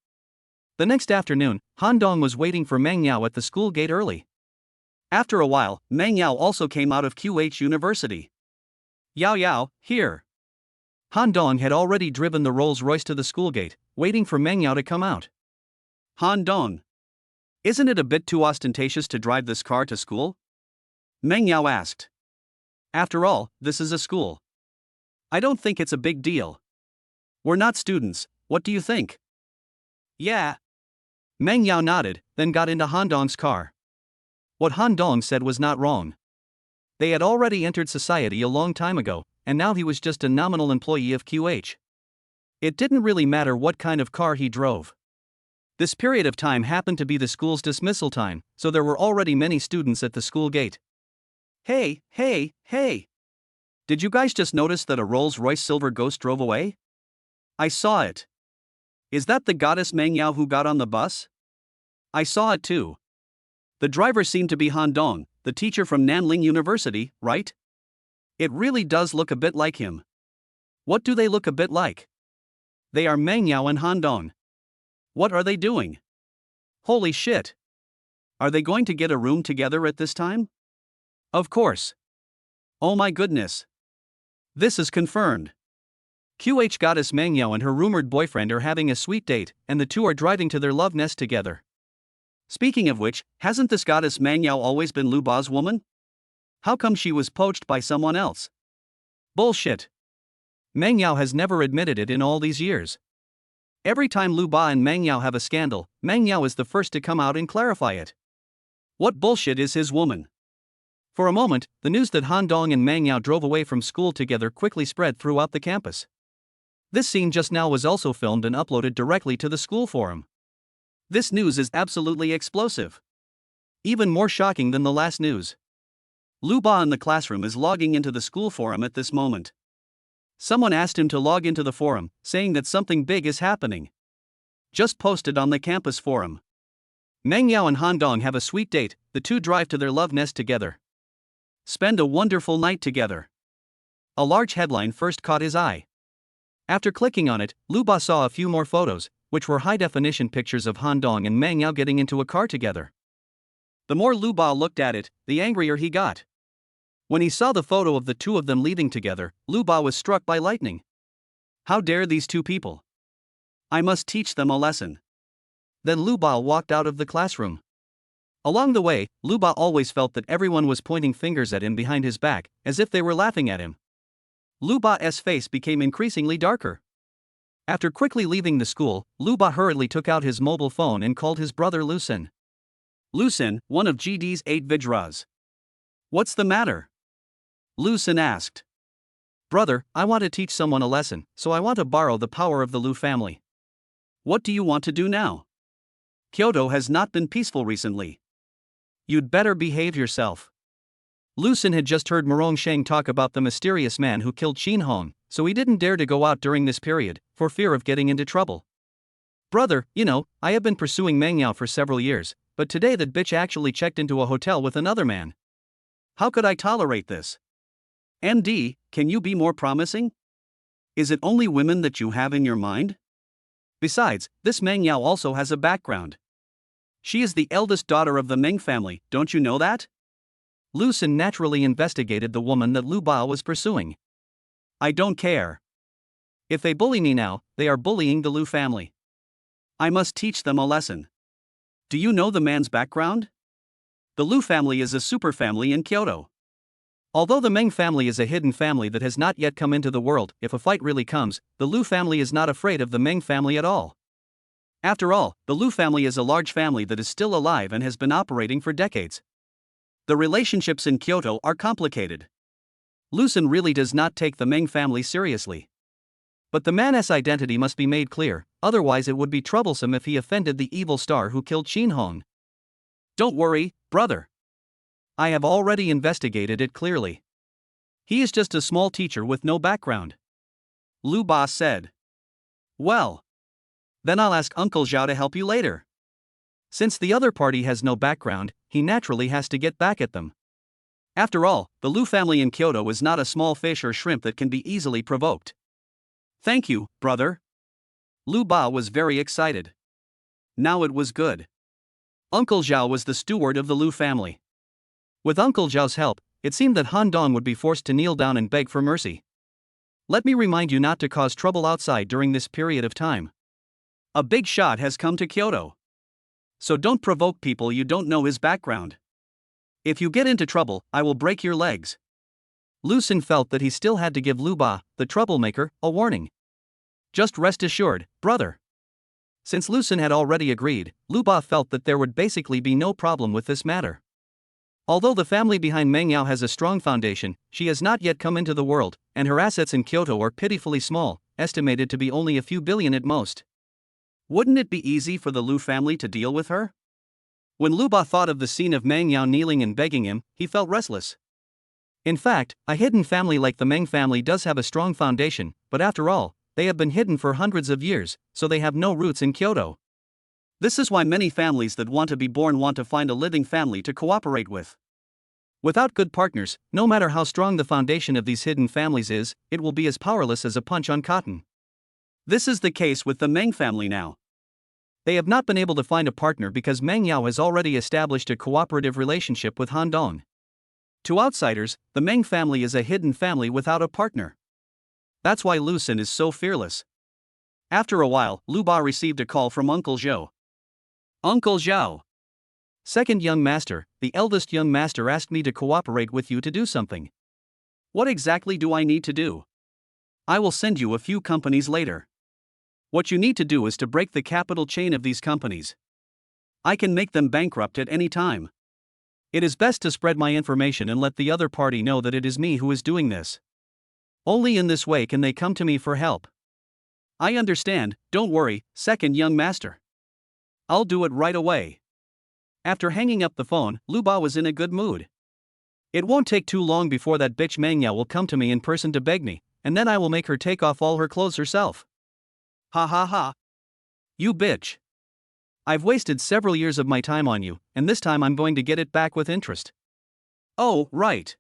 The next afternoon, Han Dong was waiting for Meng Yao at the school gate early. After a while, Meng Yao also came out of QH University. Yao Yao, here. Han Dong had already driven the Rolls-Royce to the school gate, waiting for Meng Yao to come out. Han Dong. Isn't it a bit too ostentatious to drive this car to school? Meng Yao asked. After all, this is a school. I don't think it's a big deal. We're not students, what do you think? Yeah. Meng Yao nodded, then got into Han Dong's car. What Han Dong said was not wrong. They had already entered society a long time ago, and now he was just a nominal employee of QH. It didn't really matter what kind of car he drove. This period of time happened to be the school's dismissal time, so there were already many students at the school gate. Hey! Did you guys just notice that a Rolls-Royce Silver Ghost drove away? I saw it. Is that the goddess Meng Yao who got on the bus? I saw it too. The driver seemed to be Han Dong, the teacher from Nanling University, right? It really does look a bit like him. What do they look a bit like? They are Meng Yao and Han Dong. What are they doing? Holy shit! Are they going to get a room together at this time? Of course. Oh my goodness. This is confirmed. QH goddess Meng Yao and her rumored boyfriend are having a sweet date, and the two are driving to their love nest together. Speaking of which, hasn't this goddess Meng Yao always been Lu Ba's woman? How come she was poached by someone else? Bullshit. Meng Yao has never admitted it in all these years. Every time Lu Ba and Meng Yao have a scandal, Meng Yao is the first to come out and clarify it. What bullshit is his woman? For a moment, the news that Han Dong and Meng Yao drove away from school together quickly spread throughout the campus. This scene just now was also filmed and uploaded directly to the school forum. This news is absolutely explosive. Even more shocking than the last news. Lu Ba in the classroom is logging into the school forum at this moment. Someone asked him to log into the forum, saying that something big is happening. Just posted on the campus forum. Meng Yao and Han Dong have a sweet date, the two drive to their love nest together. Spend a wonderful night together. A large headline first caught his eye. After clicking on it, Lu Ba saw a few more photos, which were high-definition pictures of Han Dong and Meng Yao getting into a car together. The more Lu Ba looked at it, the angrier he got. When he saw the photo of the two of them leaving together, Lu Ba was struck by lightning. How dare these two people? I must teach them a lesson. Then Lu Ba walked out of the classroom. Along the way, Lu Ba always felt that everyone was pointing fingers at him behind his back, as if they were laughing at him. Lu Ba's face became increasingly darker. After quickly leaving the school, Lu Ba hurriedly took out his mobile phone and called his brother Lucen. Lucen, one of GD's 8 Vijras. What's the matter? Lucen asked. Brother, I want to teach someone a lesson, so I want to borrow the power of the Lu family. What do you want to do now? Kyoto has not been peaceful recently. You'd better behave yourself. Lucen had just heard Morong Sheng talk about the mysterious man who killed Qin Hong, so he didn't dare to go out during this period, for fear of getting into trouble. Brother, I have been pursuing Meng Yao for several years, but today that bitch actually checked into a hotel with another man. How could I tolerate this? MD, can you be more promising? Is it only women that you have in your mind? Besides, this Meng Yao also has a background. She is the eldest daughter of the Meng family, don't you know that? Lucen naturally investigated the woman that Lu Ba was pursuing. I don't care. If they bully me now, they are bullying the Lu family. I must teach them a lesson. Do you know the man's background? The Lu family is a super family in Kyoto. Although the Meng family is a hidden family that has not yet come into the world, if a fight really comes, the Lu family is not afraid of the Meng family at all. After all, the Lu family is a large family that is still alive and has been operating for decades. The relationships in Kyoto are complicated. Lucen really does not take the Meng family seriously. But the man's identity must be made clear, otherwise it would be troublesome if he offended the evil star who killed Qin Hong. Don't worry, brother. I have already investigated it clearly. He is just a small teacher with no background. Lu Ba said. Well. Then I'll ask Uncle Zhao to help you later. Since the other party has no background, he naturally has to get back at them. After all, the Lu family in Kyoto is not a small fish or shrimp that can be easily provoked. Thank you, brother. Lu Ba was very excited. Now it was good. Uncle Zhao was the steward of the Lu family. With Uncle Zhao's help, it seemed that Han Dong would be forced to kneel down and beg for mercy. Let me remind you not to cause trouble outside during this period of time. A big shot has come to Kyoto. So don't provoke people you don't know his background. If you get into trouble, I will break your legs. Lucen felt that he still had to give Lu Ba, the troublemaker, a warning. Just rest assured, brother. Since Lucen had already agreed, Lu Ba felt that there would basically be no problem with this matter. Although the family behind Meng Yao has a strong foundation, she has not yet come into the world, and her assets in Kyoto are pitifully small, estimated to be only a few billion at most. Wouldn't it be easy for the Lu family to deal with her? When Lu Ba thought of the scene of Meng Yao kneeling and begging him, he felt restless. In fact, a hidden family like the Meng family does have a strong foundation, but after all, they have been hidden for hundreds of years, so they have no roots in Kyoto. This is why many families that want to be born want to find a living family to cooperate with. Without good partners, no matter how strong the foundation of these hidden families is, it will be as powerless as a punch on cotton. This is the case with the Meng family now. They have not been able to find a partner because Meng Yao has already established a cooperative relationship with Han Dong. To outsiders, the Meng family is a hidden family without a partner. That's why Lucen is so fearless. After a while, Lu Ba received a call from Uncle Zhao. Uncle Zhao. Second young master, the eldest young master asked me to cooperate with you to do something. What exactly do I need to do? I will send you a few companies later. What you need to do is to break the capital chain of these companies. I can make them bankrupt at any time. It is best to spread my information and let the other party know that it is me who is doing this. Only in this way can they come to me for help. I understand, don't worry, second young master. I'll do it right away. After hanging up the phone, Lu Ba was in a good mood. It won't take too long before that bitch Meng Yao will come to me in person to beg me, and then I will make her take off all her clothes herself. Ha ha ha. You bitch. I've wasted several years of my time on you, and this time I'm going to get it back with interest. Oh, right.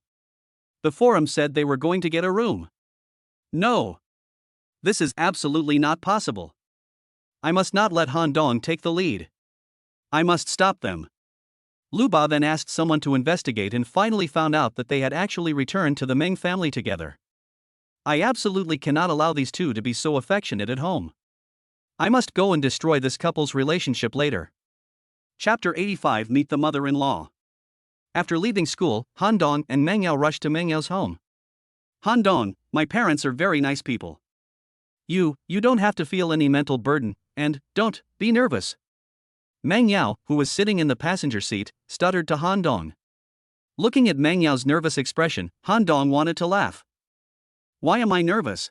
The forum said they were going to get a room. No. This is absolutely not possible. I must not let Han Dong take the lead. I must stop them. Lu Ba then asked someone to investigate and finally found out that they had actually returned to the Meng family together. I absolutely cannot allow these two to be so affectionate at home. I must go and destroy this couple's relationship later. Chapter 85 Meet the Mother-in-Law. After leaving school, Han Dong and Meng Yao rushed to Meng Yao's home. Han Dong, my parents are very nice people. You don't have to feel any mental burden, and don't be nervous. Meng Yao, who was sitting in the passenger seat, stuttered to Han Dong. Looking at Meng Yao's nervous expression, Han Dong wanted to laugh. Why am I nervous?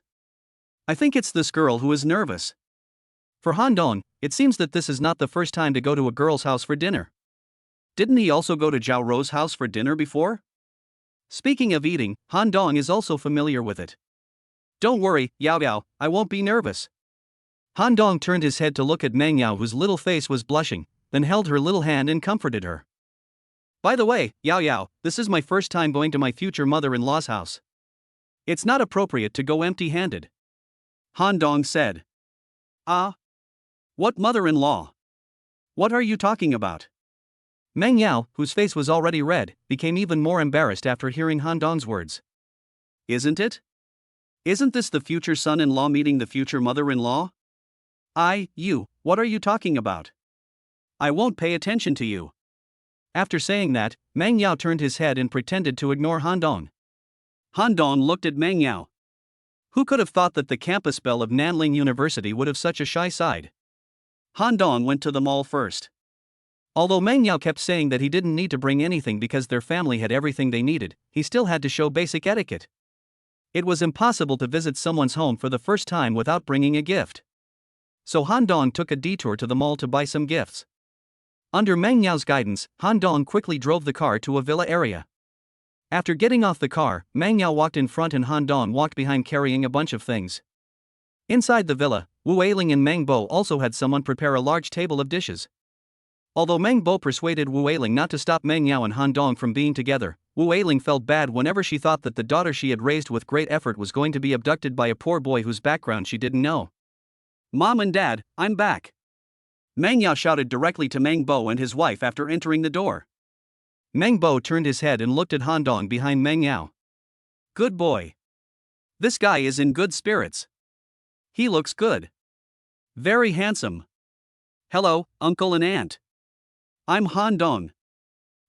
I think it's this girl who is nervous. For Han Dong, it seems that this is not the first time to go to a girl's house for dinner. Didn't he also go to Zhao Rou's house for dinner before? Speaking of eating, Han Dong is also familiar with it. Don't worry, Yao Yao, I won't be nervous. Han Dong turned his head to look at Meng Yao, whose little face was blushing, then held her little hand and comforted her. By the way, Yao Yao, this is my first time going to my future mother-in-law's house. It's not appropriate to go empty-handed. Han Dong said. Ah? What mother-in-law? What are you talking about? Meng Yao, whose face was already red, became even more embarrassed after hearing Han Dong's words. Isn't it? Isn't this the future son-in-law meeting the future mother-in-law? What are you talking about? I won't pay attention to you. After saying that, Meng Yao turned his head and pretended to ignore Han Dong. Han Dong looked at Meng Yao. Who could have thought that the campus belle of Nanling University would have such a shy side? Han Dong went to the mall first. Although Meng Yao kept saying that he didn't need to bring anything because their family had everything they needed, he still had to show basic etiquette. It was impossible to visit someone's home for the first time without bringing a gift. So Han Dong took a detour to the mall to buy some gifts. Under Meng Yao's guidance, Han Dong quickly drove the car to a villa area. After getting off the car, Meng Yao walked in front and Han Dong walked behind carrying a bunch of things. Inside the villa, Wu Eiling and Meng Bo also had someone prepare a large table of dishes. Although Meng Bo persuaded Wu Eiling not to stop Meng Yao and Han Dong from being together, Wu Eiling felt bad whenever she thought that the daughter she had raised with great effort was going to be abducted by a poor boy whose background she didn't know. Mom and Dad, I'm back. Meng Yao shouted directly to Meng Bo and his wife after entering the door. Meng Bo turned his head and looked at Han Dong behind Meng Yao. Good boy. This guy is in good spirits. He looks good. Very handsome. Hello, uncle and aunt. I'm Han Dong.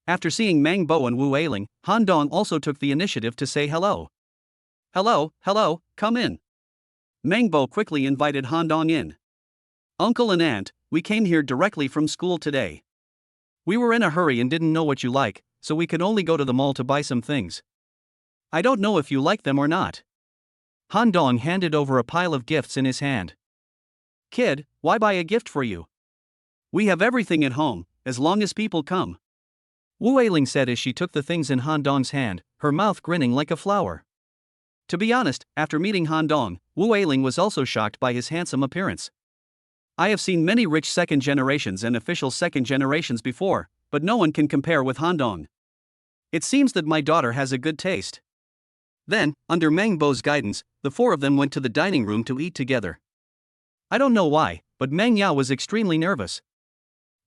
After seeing Meng Bo and Wu Eiling, Han Dong also took the initiative to say hello. Hello, come in. Meng Bo quickly invited Han Dong in. Uncle and aunt, we came here directly from school today. We were in a hurry and didn't know what you like, so we could only go to the mall to buy some things. I don't know if you like them or not. Han Dong handed over a pile of gifts in his hand. Kid, why buy a gift for you? We have everything at home, as long as people come. Wu Eiling said as she took the things in Han Dong's hand, her mouth grinning like a flower. To be honest, after meeting Han Dong, Wu Eiling was also shocked by his handsome appearance. I have seen many rich second generations and official second generations before, but no one can compare with Han Dong. It seems that my daughter has a good taste. Then, under Meng Bo's guidance, the four of them went to the dining room to eat together. I don't know why, but Meng Yao was extremely nervous.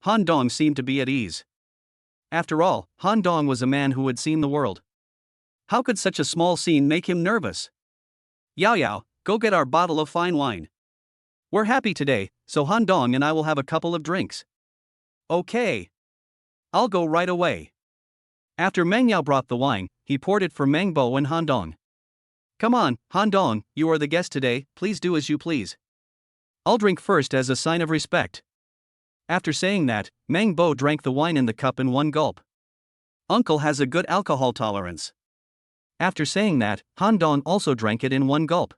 Han Dong seemed to be at ease. After all, Han Dong was a man who had seen the world. How could such a small scene make him nervous? Yao, go get our bottle of fine wine. We're happy today, so Han Dong and I will have a couple of drinks. Okay. I'll go right away. After Meng Yao brought the wine, he poured it for Meng Bo and Han Dong. Come on, Han Dong, you are the guest today, please do as you please. I'll drink first as a sign of respect. After saying that, Meng Bo drank the wine in the cup in one gulp. Uncle has a good alcohol tolerance. After saying that, Han Dong also drank it in one gulp.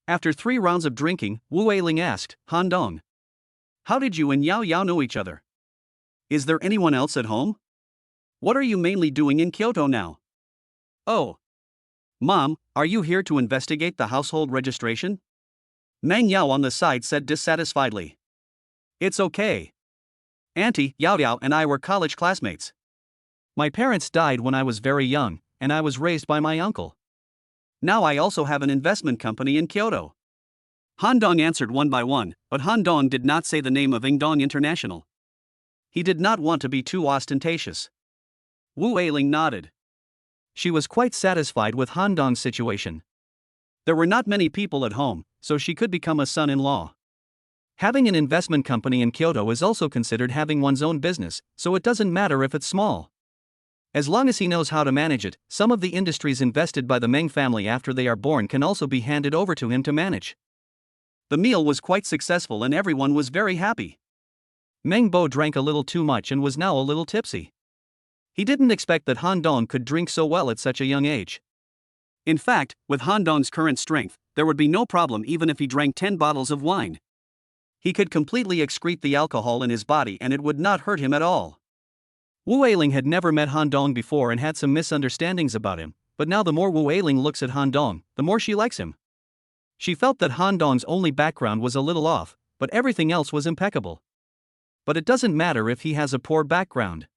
After 3 rounds of drinking, Wu Eiling asked, Han Dong, how did you and Yao know each other? Is there anyone else at home? What are you mainly doing in Kyoto now? Oh. Mom, are you here to investigate the household registration? Meng Yao on the side said dissatisfiedly. It's okay. Auntie, Yao and I were college classmates. My parents died when I was very young, and I was raised by my uncle. Now I also have an investment company in Kyoto. Han Dong answered one by one, but Han Dong did not say the name of Ingdong International. He did not want to be too ostentatious. Wu Eiling nodded. She was quite satisfied with Han Dong's situation. There were not many people at home, so she could become a son-in-law. Having an investment company in Kyoto is also considered having one's own business, so it doesn't matter if it's small. As long as he knows how to manage it, some of the industries invested by the Meng family after they are born can also be handed over to him to manage. The meal was quite successful and everyone was very happy. Meng Bo drank a little too much and was now a little tipsy. He didn't expect that Han Dong could drink so well at such a young age. In fact, with Han Dong's current strength, there would be no problem even if he drank 10 bottles of wine. He could completely excrete the alcohol in his body and it would not hurt him at all. Wu Eiling had never met Han Dong before and had some misunderstandings about him, but now the more Wu Eiling looks at Han Dong, the more she likes him. She felt that Han Dong's only background was a little off, but everything else was impeccable. But it doesn't matter if he has a poor background.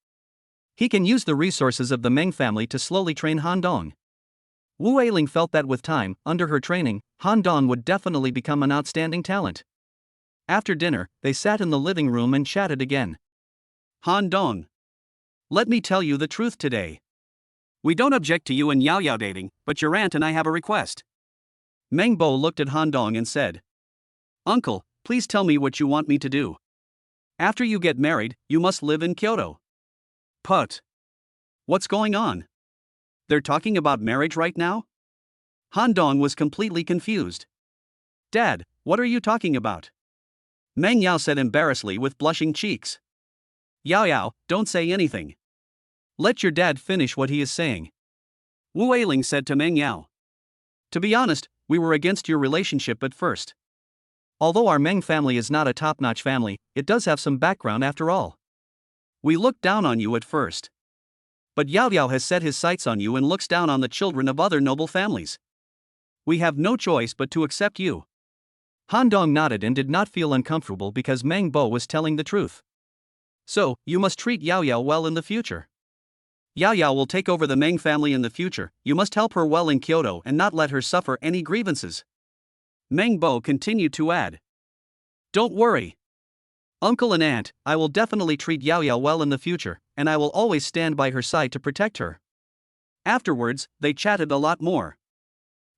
He can use the resources of the Meng family to slowly train Han Dong. Wu Eiling felt that with time, under her training, Han Dong would definitely become an outstanding talent. After dinner, they sat in the living room and chatted again. Han Dong. Let me tell you the truth today. We don't object to you and Yao dating, but your aunt and I have a request. Meng Bo looked at Han Dong and said, Uncle, please tell me what you want me to do. After you get married, you must live in Kyoto. Put. What's going on? They're talking about marriage right now? Han Dong was completely confused. Dad, what are you talking about? Meng Yao said embarrassedly with blushing cheeks. Yao Yao, don't say anything. Let your dad finish what he is saying. Wu Weiling said to Meng Yao. To be honest, we were against your relationship at first. Although our Meng family is not a top-notch family, it does have some background after all. We looked down on you at first. But Yao Yao has set his sights on you and looks down on the children of other noble families. We have no choice but to accept you. Han Dong nodded and did not feel uncomfortable because Meng Bo was telling the truth. So, you must treat Yao Yao well in the future. Yao Yao will take over the Meng family in the future, you must help her well in Kyoto and not let her suffer any grievances. Meng Bo continued to add. Don't worry. Uncle and aunt, I will definitely treat Yao Yao well in the future, and I will always stand by her side to protect her. Afterwards, they chatted a lot more.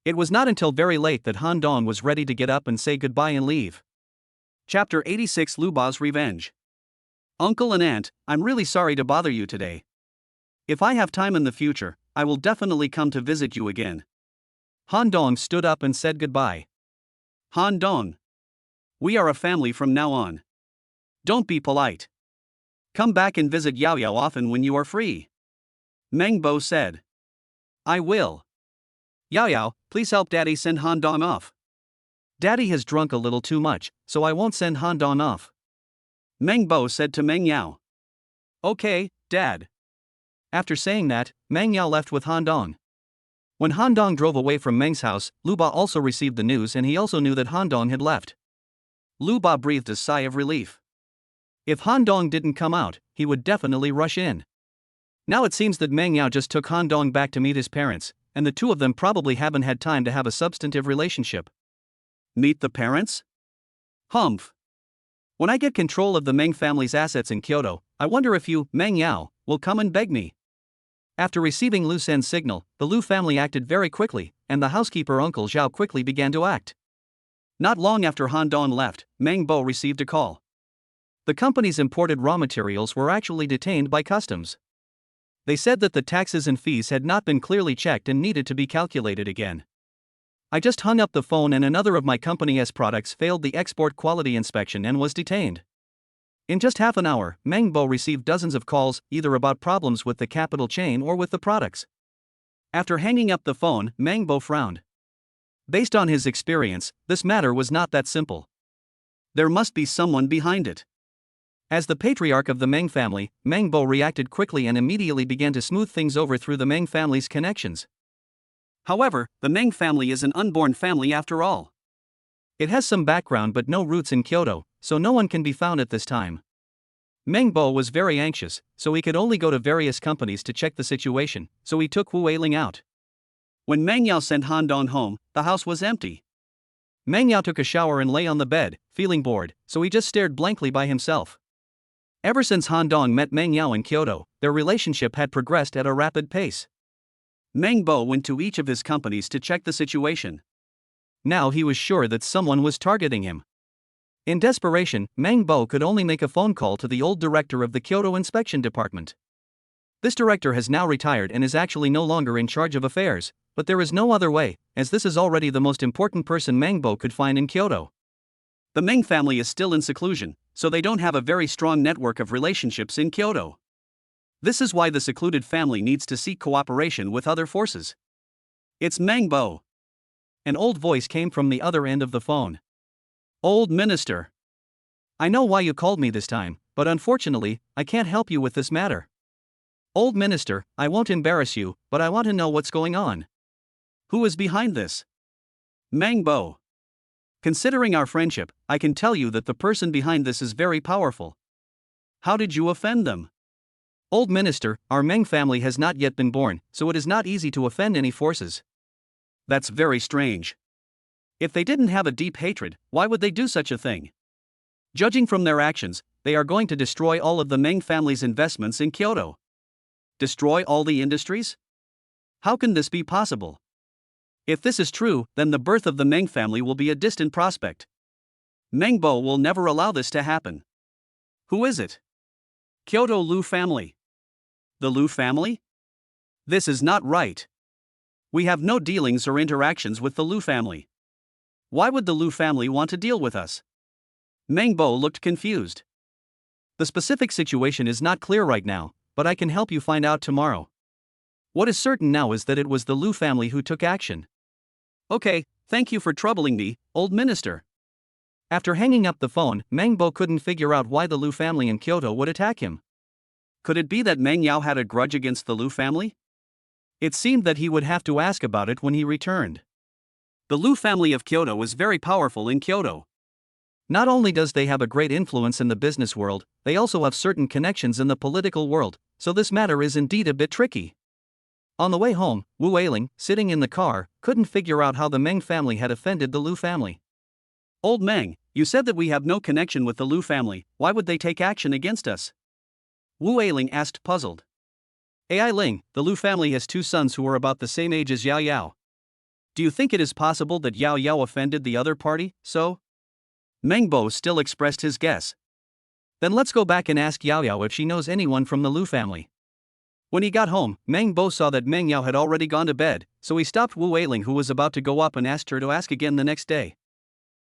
It was not until very late that Han Dong was ready to get up and say goodbye and leave. Chapter 86 Lu Ba's Revenge. Uncle and aunt, I'm really sorry to bother you today. If I have time in the future, I will definitely come to visit you again. Han Dong stood up and said goodbye. Han Dong. We are a family from now on. Don't be polite. Come back and visit Yao Yao often when you are free. Meng Bo said. I will. Yao Yao, please help Daddy send Han Dong off. Daddy has drunk a little too much, so I won't send Han Dong off. Meng Bo said to Meng Yao. Okay, Dad. After saying that, Meng Yao left with Han Dong. When Han Dong drove away from Meng's house, Lu Ba also received the news and he also knew that Han Dong had left. Lu Ba breathed a sigh of relief. If Han Dong didn't come out, he would definitely rush in. Now it seems that Meng Yao just took Han Dong back to meet his parents, and the two of them probably haven't had time to have a substantive relationship. Meet the parents? Humph. When I get control of the Meng family's assets in Kyoto, I wonder if you, Meng Yao, will come and beg me. After receiving Lu Sen's signal, the Lu family acted very quickly, and the housekeeper Uncle Zhao quickly began to act. Not long after Han Dong left, Meng Bo received a call. The company's imported raw materials were actually detained by customs. They said that the taxes and fees had not been clearly checked and needed to be calculated again. I just hung up the phone and another of my company's products failed the export quality inspection and was detained. In just half an hour, Meng Bo received dozens of calls, either about problems with the capital chain or with the products. After hanging up the phone, Meng Bo frowned. Based on his experience, this matter was not that simple. There must be someone behind it. As the patriarch of the Meng family, Meng Bo reacted quickly and immediately began to smooth things over through the Meng family's connections. However, the Meng family is an unborn family after all. It has some background but no roots in Kyoto, so no one can be found at this time. Meng Bo was very anxious, so he could only go to various companies to check the situation, so he took Wu Weiling out. When Meng Yao sent Han Dong home, the house was empty. Meng Yao took a shower and lay on the bed, feeling bored, so he just stared blankly by himself. Ever since Han Dong met Meng Yao in Kyoto, their relationship had progressed at a rapid pace. Meng Bo went to each of his companies to check the situation. Now he was sure that someone was targeting him. In desperation, Meng Bo could only make a phone call to the old director of the Kyoto Inspection Department. This director has now retired and is actually no longer in charge of affairs, but there is no other way, as this is already the most important person Meng Bo could find in Kyoto. The Meng family is still in seclusion, so they don't have a very strong network of relationships in Kyoto. This is why the secluded family needs to seek cooperation with other forces. It's Meng Bo. An old voice came from the other end of the phone. Old Minister. I know why you called me this time, but unfortunately, I can't help you with this matter. Old Minister, I won't embarrass you, but I want to know what's going on. Who is behind this? Meng Bo. Considering our friendship, I can tell you that the person behind this is very powerful. How did you offend them? Old Minister, our Meng family has not yet been born, so it is not easy to offend any forces. That's very strange. If they didn't have a deep hatred, why would they do such a thing? Judging from their actions, they are going to destroy all of the Meng family's investments in Kyoto. Destroy all the industries? How can this be possible? If this is true, then the birth of the Meng family will be a distant prospect. Meng Bo will never allow this to happen. Who is it? Kyoto Lu family. The Lu family? This is not right. We have no dealings or interactions with the Lu family. Why would the Lu family want to deal with us? Meng Bo looked confused. The specific situation is not clear right now, but I can help you find out tomorrow. What is certain now is that it was the Lu family who took action. Okay, thank you for troubling me, old minister. After hanging up the phone, Meng Bo couldn't figure out why the Lu family in Kyoto would attack him. Could it be that Meng Yao had a grudge against the Lu family? It seemed that he would have to ask about it when he returned. The Lu family of Kyoto is very powerful in Kyoto. Not only does they have a great influence in the business world, they also have certain connections in the political world, so this matter is indeed a bit tricky. On the way home, Wu Weiling, sitting in the car, couldn't figure out how the Meng family had offended the Lu family. Old Meng, you said that we have no connection with the Lu family, why would they take action against us? Wu Weiling asked, puzzled. Ai Ling, the Lu family has two sons who are about the same age as Yao Yao. Do you think it is possible that Yao Yao offended the other party, so? Meng Bo still expressed his guess. Then let's go back and ask Yao Yao if she knows anyone from the Lu family. When he got home, Meng Bo saw that Meng Yao had already gone to bed, so he stopped Wu Weiling, who was about to go up, and asked her to ask again the next day.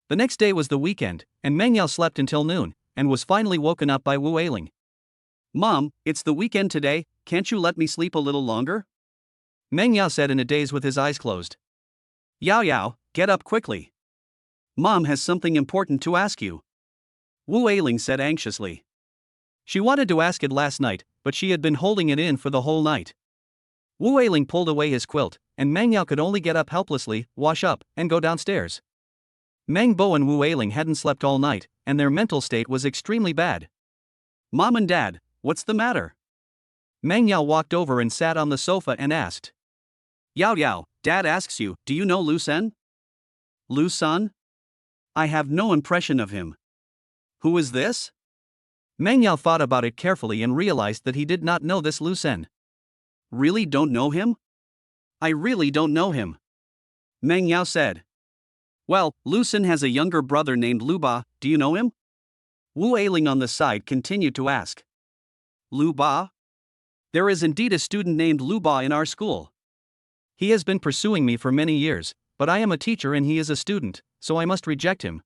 The next day was the weekend, and Meng Yao slept until noon, and was finally woken up by Wu Weiling. Mom, it's the weekend today, can't you let me sleep a little longer? Meng Yao said in a daze with his eyes closed. Yao Yao, get up quickly. Mom has something important to ask you. Wu Weiling said anxiously. She wanted to ask it last night, but she had been holding it in for the whole night. Wu Weiling pulled away his quilt, and Meng Yao could only get up helplessly, wash up, and go downstairs. Meng Bo and Wu Weiling hadn't slept all night, and their mental state was extremely bad. Mom and Dad, what's the matter? Meng Yao walked over and sat on the sofa and asked. Yao Yao, Dad asks you, do you know Lu Sen? Lu San? I have no impression of him. Who is this? Meng Yao thought about it carefully and realized that he did not know this Lu Sen. Really don't know him? I really don't know him. Meng Yao said. Well, Lu Sen has a younger brother named Lu Ba, do you know him? Wu Eiling on the side continued to ask. Lu Ba? There is indeed a student named Lu Ba in our school. He has been pursuing me for many years, but I am a teacher and he is a student, so I must reject him.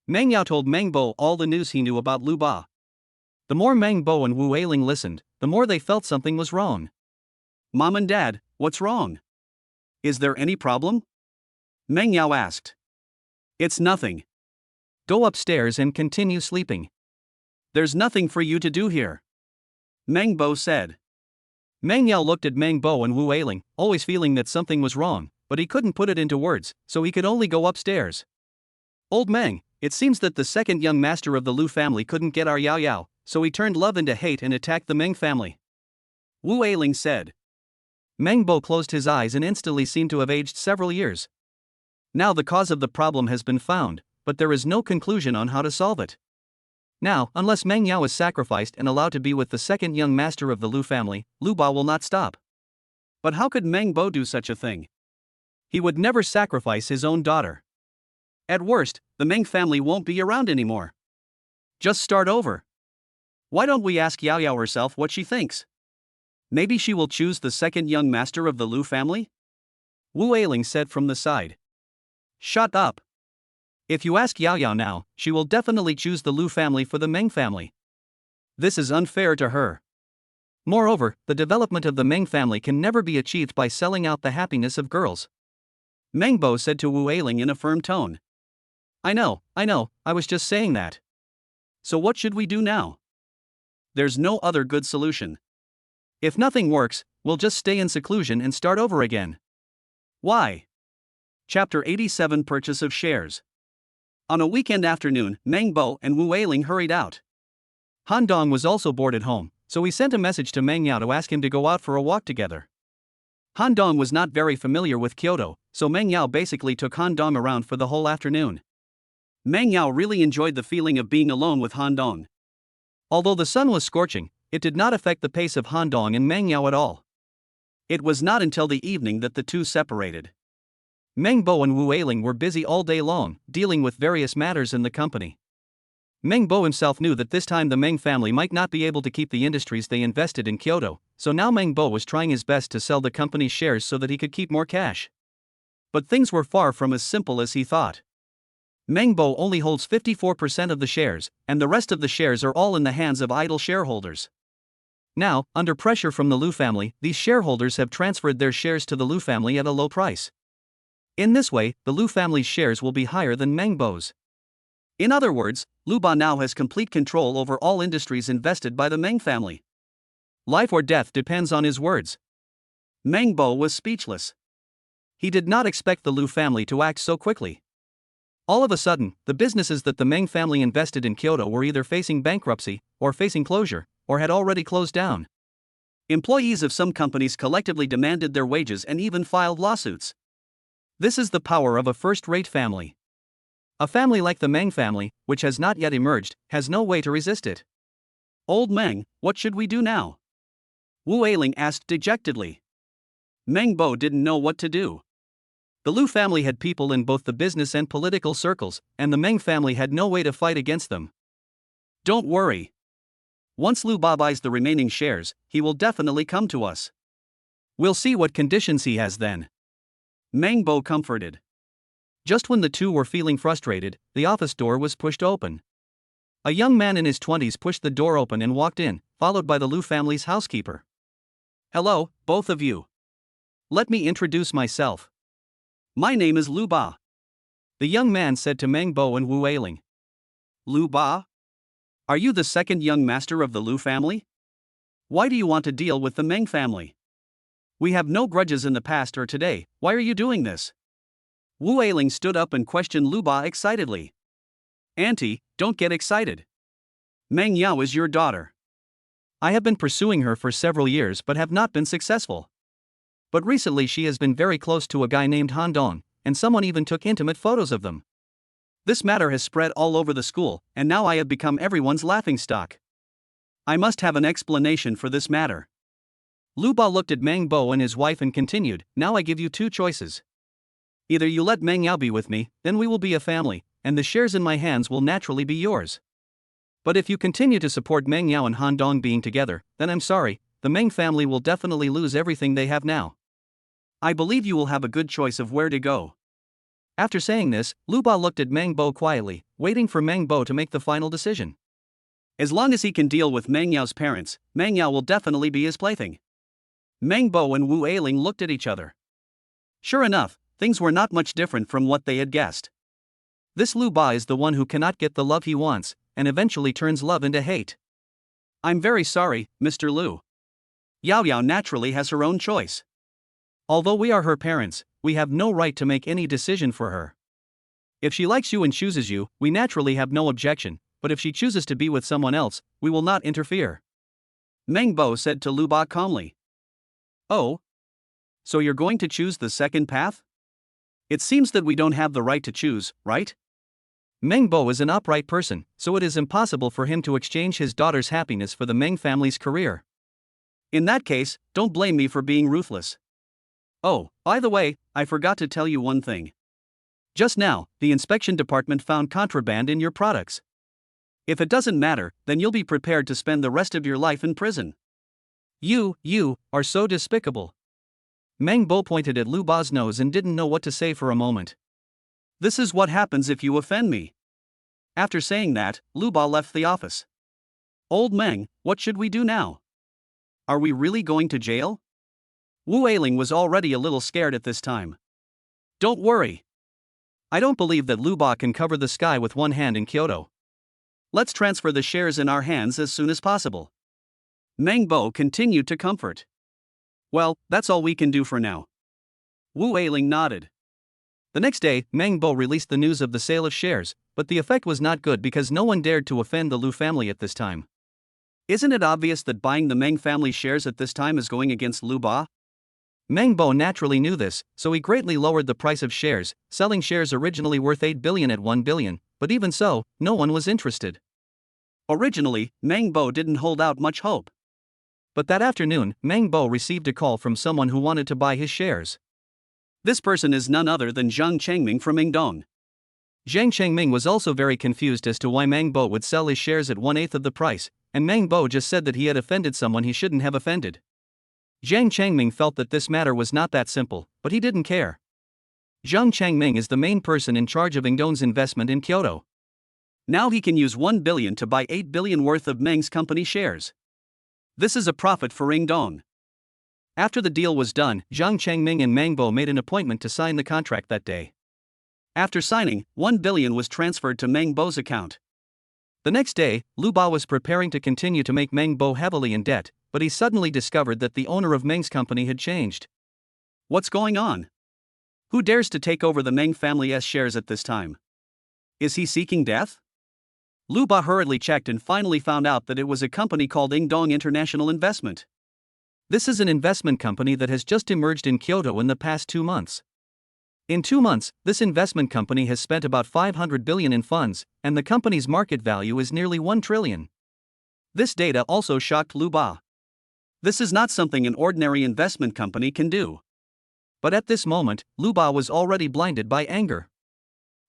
Meng Yao told Meng Bo all the news he knew about Lu Ba. The more Meng Bo and Wu Eiling listened, the more they felt something was wrong. Mom and Dad, what's wrong? Is there any problem? Meng Yao asked. It's nothing. Go upstairs and continue sleeping. There's nothing for you to do here. Meng Bo said. Meng Yao looked at Meng Bo and Wu Weiling, always feeling that something was wrong, but he couldn't put it into words, so he could only go upstairs. Old Meng, it seems that the second young master of the Lu family couldn't get our Yao Yao, so he turned love into hate and attacked the Meng family. Wu Eiling said. Meng Bo closed his eyes and instantly seemed to have aged several years. Now the cause of the problem has been found, but there is no conclusion on how to solve it. Now, unless Meng Yao is sacrificed and allowed to be with the second young master of the Lu family, Lu Ba will not stop. But how could Meng Bo do such a thing? He would never sacrifice his own daughter. At worst, the Meng family won't be around anymore. Just start over. Why don't we ask Yao Yao herself what she thinks? Maybe she will choose the second young master of the Lu family? Wu Eiling said from the side. Shut up. If you ask Yao Yao now, she will definitely choose the Lu family for the Meng family. This is unfair to her. Moreover, the development of the Meng family can never be achieved by selling out the happiness of girls. Meng Bo said to Wu Eiling in a firm tone. I know, I was just saying that. So what should we do now? There's no other good solution. If nothing works, we'll just stay in seclusion and start over again. Why? Chapter 87 Purchase of Shares. On a weekend afternoon, Meng Bo and Wu Eiling hurried out. Han Dong was also bored at home, so he sent a message to Meng Yao to ask him to go out for a walk together. Han Dong was not very familiar with Kyoto, so Meng Yao basically took Han Dong around for the whole afternoon. Meng Yao really enjoyed the feeling of being alone with Han Dong. Although the sun was scorching, it did not affect the pace of Han Dong and Meng Yao at all. It was not until the evening that the two separated. Meng Bo and Wu Eiling were busy all day long, dealing with various matters in the company. Meng Bo himself knew that this time the Meng family might not be able to keep the industries they invested in Kyoto, so now Meng Bo was trying his best to sell the company's shares so that he could keep more cash. But things were far from as simple as he thought. Meng Bo only holds 54% of the shares, and the rest of the shares are all in the hands of idle shareholders. Now, under pressure from the Lu family, these shareholders have transferred their shares to the Lu family at a low price. In this way, the Lu family's shares will be higher than Meng Bo's. In other words, Lu Ba now has complete control over all industries invested by the Meng family. Life or death depends on his words. Meng Bo was speechless. He did not expect the Lu family to act so quickly. All of a sudden, the businesses that the Meng family invested in Kyoto were either facing bankruptcy, or facing closure, or had already closed down. Employees of some companies collectively demanded their wages and even filed lawsuits. This is the power of a first-rate family. A family like the Meng family, which has not yet emerged, has no way to resist it. Old Meng, what should we do now? Wu Ailing asked dejectedly. Meng Bo didn't know what to do. The Lu family had people in both the business and political circles, and the Meng family had no way to fight against them. Don't worry. Once Lu Ba buys the remaining shares, he will definitely come to us. We'll see what conditions he has then. Meng Bo comforted. Just when the two were feeling frustrated, the office door was pushed open. A young man in his 20s pushed the door open and walked in, followed by the Lu family's housekeeper. Hello, both of you. Let me introduce myself. My name is Lu Ba. The young man said to Meng Bo and Wu Ailing. Lu Ba? Are you the second young master of the Lu family? Why do you want to deal with the Meng family? We have no grudges in the past or today, why are you doing this? Wu Ailing stood up and questioned Lu Ba excitedly. Auntie, don't get excited. Meng Yao is your daughter. I have been pursuing her for several years but have not been successful. But recently she has been very close to a guy named Han Dong, and someone even took intimate photos of them. This matter has spread all over the school, and now I have become everyone's laughingstock. I must have an explanation for this matter. Lu Ba looked at Meng Bo and his wife and continued, now I give you two choices. Either you let Meng Yao be with me, then we will be a family, and the shares in my hands will naturally be yours. But if you continue to support Meng Yao and Han Dong being together, then I'm sorry, the Meng family will definitely lose everything they have now. I believe you will have a good choice of where to go. After saying this, Lu Ba looked at Meng Bo quietly, waiting for Meng Bo to make the final decision. As long as he can deal with Meng Yao's parents, Meng Yao will definitely be his plaything. Meng Bo and Wu Ailing looked at each other. Sure enough, things were not much different from what they had guessed. This Lu Ba is the one who cannot get the love he wants, and eventually turns love into hate. I'm very sorry, Mr. Lu. Yao Yao naturally has her own choice. Although we are her parents, we have no right to make any decision for her. If she likes you and chooses you, we naturally have no objection, but if she chooses to be with someone else, we will not interfere. Meng Bo said to Lu Ba calmly. Oh? So you're going to choose the second path? It seems that we don't have the right to choose, right? Meng Bo is an upright person, so it is impossible for him to exchange his daughter's happiness for the Meng family's career. In that case, don't blame me for being ruthless. Oh, by the way, I forgot to tell you one thing. Just now, the inspection department found contraband in your products. If it doesn't matter, then you'll be prepared to spend the rest of your life in prison. You are so despicable. Meng Bo pointed at Lu Ba's nose and didn't know what to say for a moment. This is what happens if you offend me. After saying that, Lu Ba left the office. Old Meng, what should we do now? Are we really going to jail? Wu Ailing was already a little scared at this time. Don't worry. I don't believe that Lu Ba can cover the sky with one hand in Kyoto. Let's transfer the shares in our hands as soon as possible. Meng Bo continued to comfort. Well, that's all we can do for now. Wu Ailing nodded. The next day, Meng Bo released the news of the sale of shares, but the effect was not good because no one dared to offend the Lu family at this time. Isn't it obvious that buying the Meng family shares at this time is going against Lu Ba? Meng Bo naturally knew this, so he greatly lowered the price of shares, selling shares originally worth 8 billion at 1 billion, but even so, no one was interested. Originally, Meng Bo didn't hold out much hope. But that afternoon, Meng Bo received a call from someone who wanted to buy his shares. This person is none other than Zhang Chengming from Ingdong. Zhang Chengming was also very confused as to why Meng Bo would sell his shares at 1/8 of the price, and Meng Bo just said that he had offended someone he shouldn't have offended. Zhang Chengming felt that this matter was not that simple, but he didn't care. Zhang Chengming is the main person in charge of Ingdong's investment in Kyoto. Now he can use 1 billion to buy 8 billion worth of Meng's company shares. This is a profit for Ingdong. After the deal was done, Zhang Chengming and Meng Bo made an appointment to sign the contract that day. After signing, 1 billion was transferred to Meng Bo's account. The next day, Lu Ba was preparing to continue to make Meng Bo heavily in debt, but he suddenly discovered that the owner of Meng's company had changed. What's going on? Who dares to take over the Meng family's shares at this time? Is he seeking death? Lu Ba hurriedly checked and finally found out that it was a company called Ingdong International Investment. This is an investment company that has just emerged in Kyoto in the past 2 months. In 2 months, this investment company has spent about 500 billion in funds, and the company's market value is nearly 1 trillion. This data also shocked Lu Ba. This is not something an ordinary investment company can do. But at this moment, Lu Ba was already blinded by anger.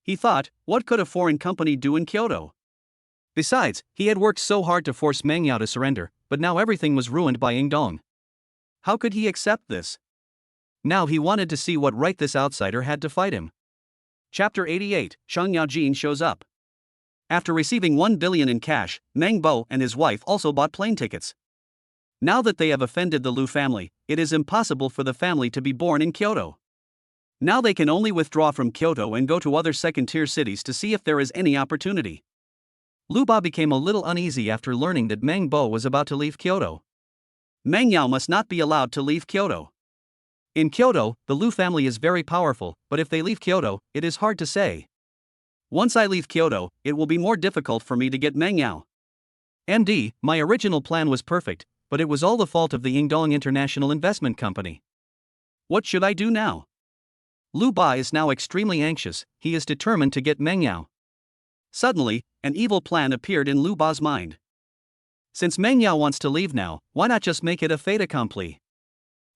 He thought, what could a foreign company do in Kyoto? Besides, he had worked so hard to force Meng Yao to surrender, but now everything was ruined by Ingdong. How could he accept this? Now he wanted to see what right this outsider had to fight him. Chapter 88, Shang Yaojin shows up. After receiving 1 billion in cash, Meng Bo and his wife also bought plane tickets. Now that they have offended the Lu family, it is impossible for the family to be born in Kyoto. Now they can only withdraw from Kyoto and go to other second-tier cities to see if there is any opportunity. Lu Ba became a little uneasy after learning that Meng Bo was about to leave Kyoto. Meng Yao must not be allowed to leave Kyoto. In Kyoto, the Lu family is very powerful, but if they leave Kyoto, it is hard to say. Once I leave Kyoto, it will be more difficult for me to get Meng Yao. MD, my original plan was perfect, but it was all the fault of the Ingdong International Investment Company. What should I do now? Lu Ba is now extremely anxious. He is determined to get Meng Yao. Suddenly, an evil plan appeared in Lu Ba's mind. Since Meng Yao wants to leave now, why not just make it a fait accompli?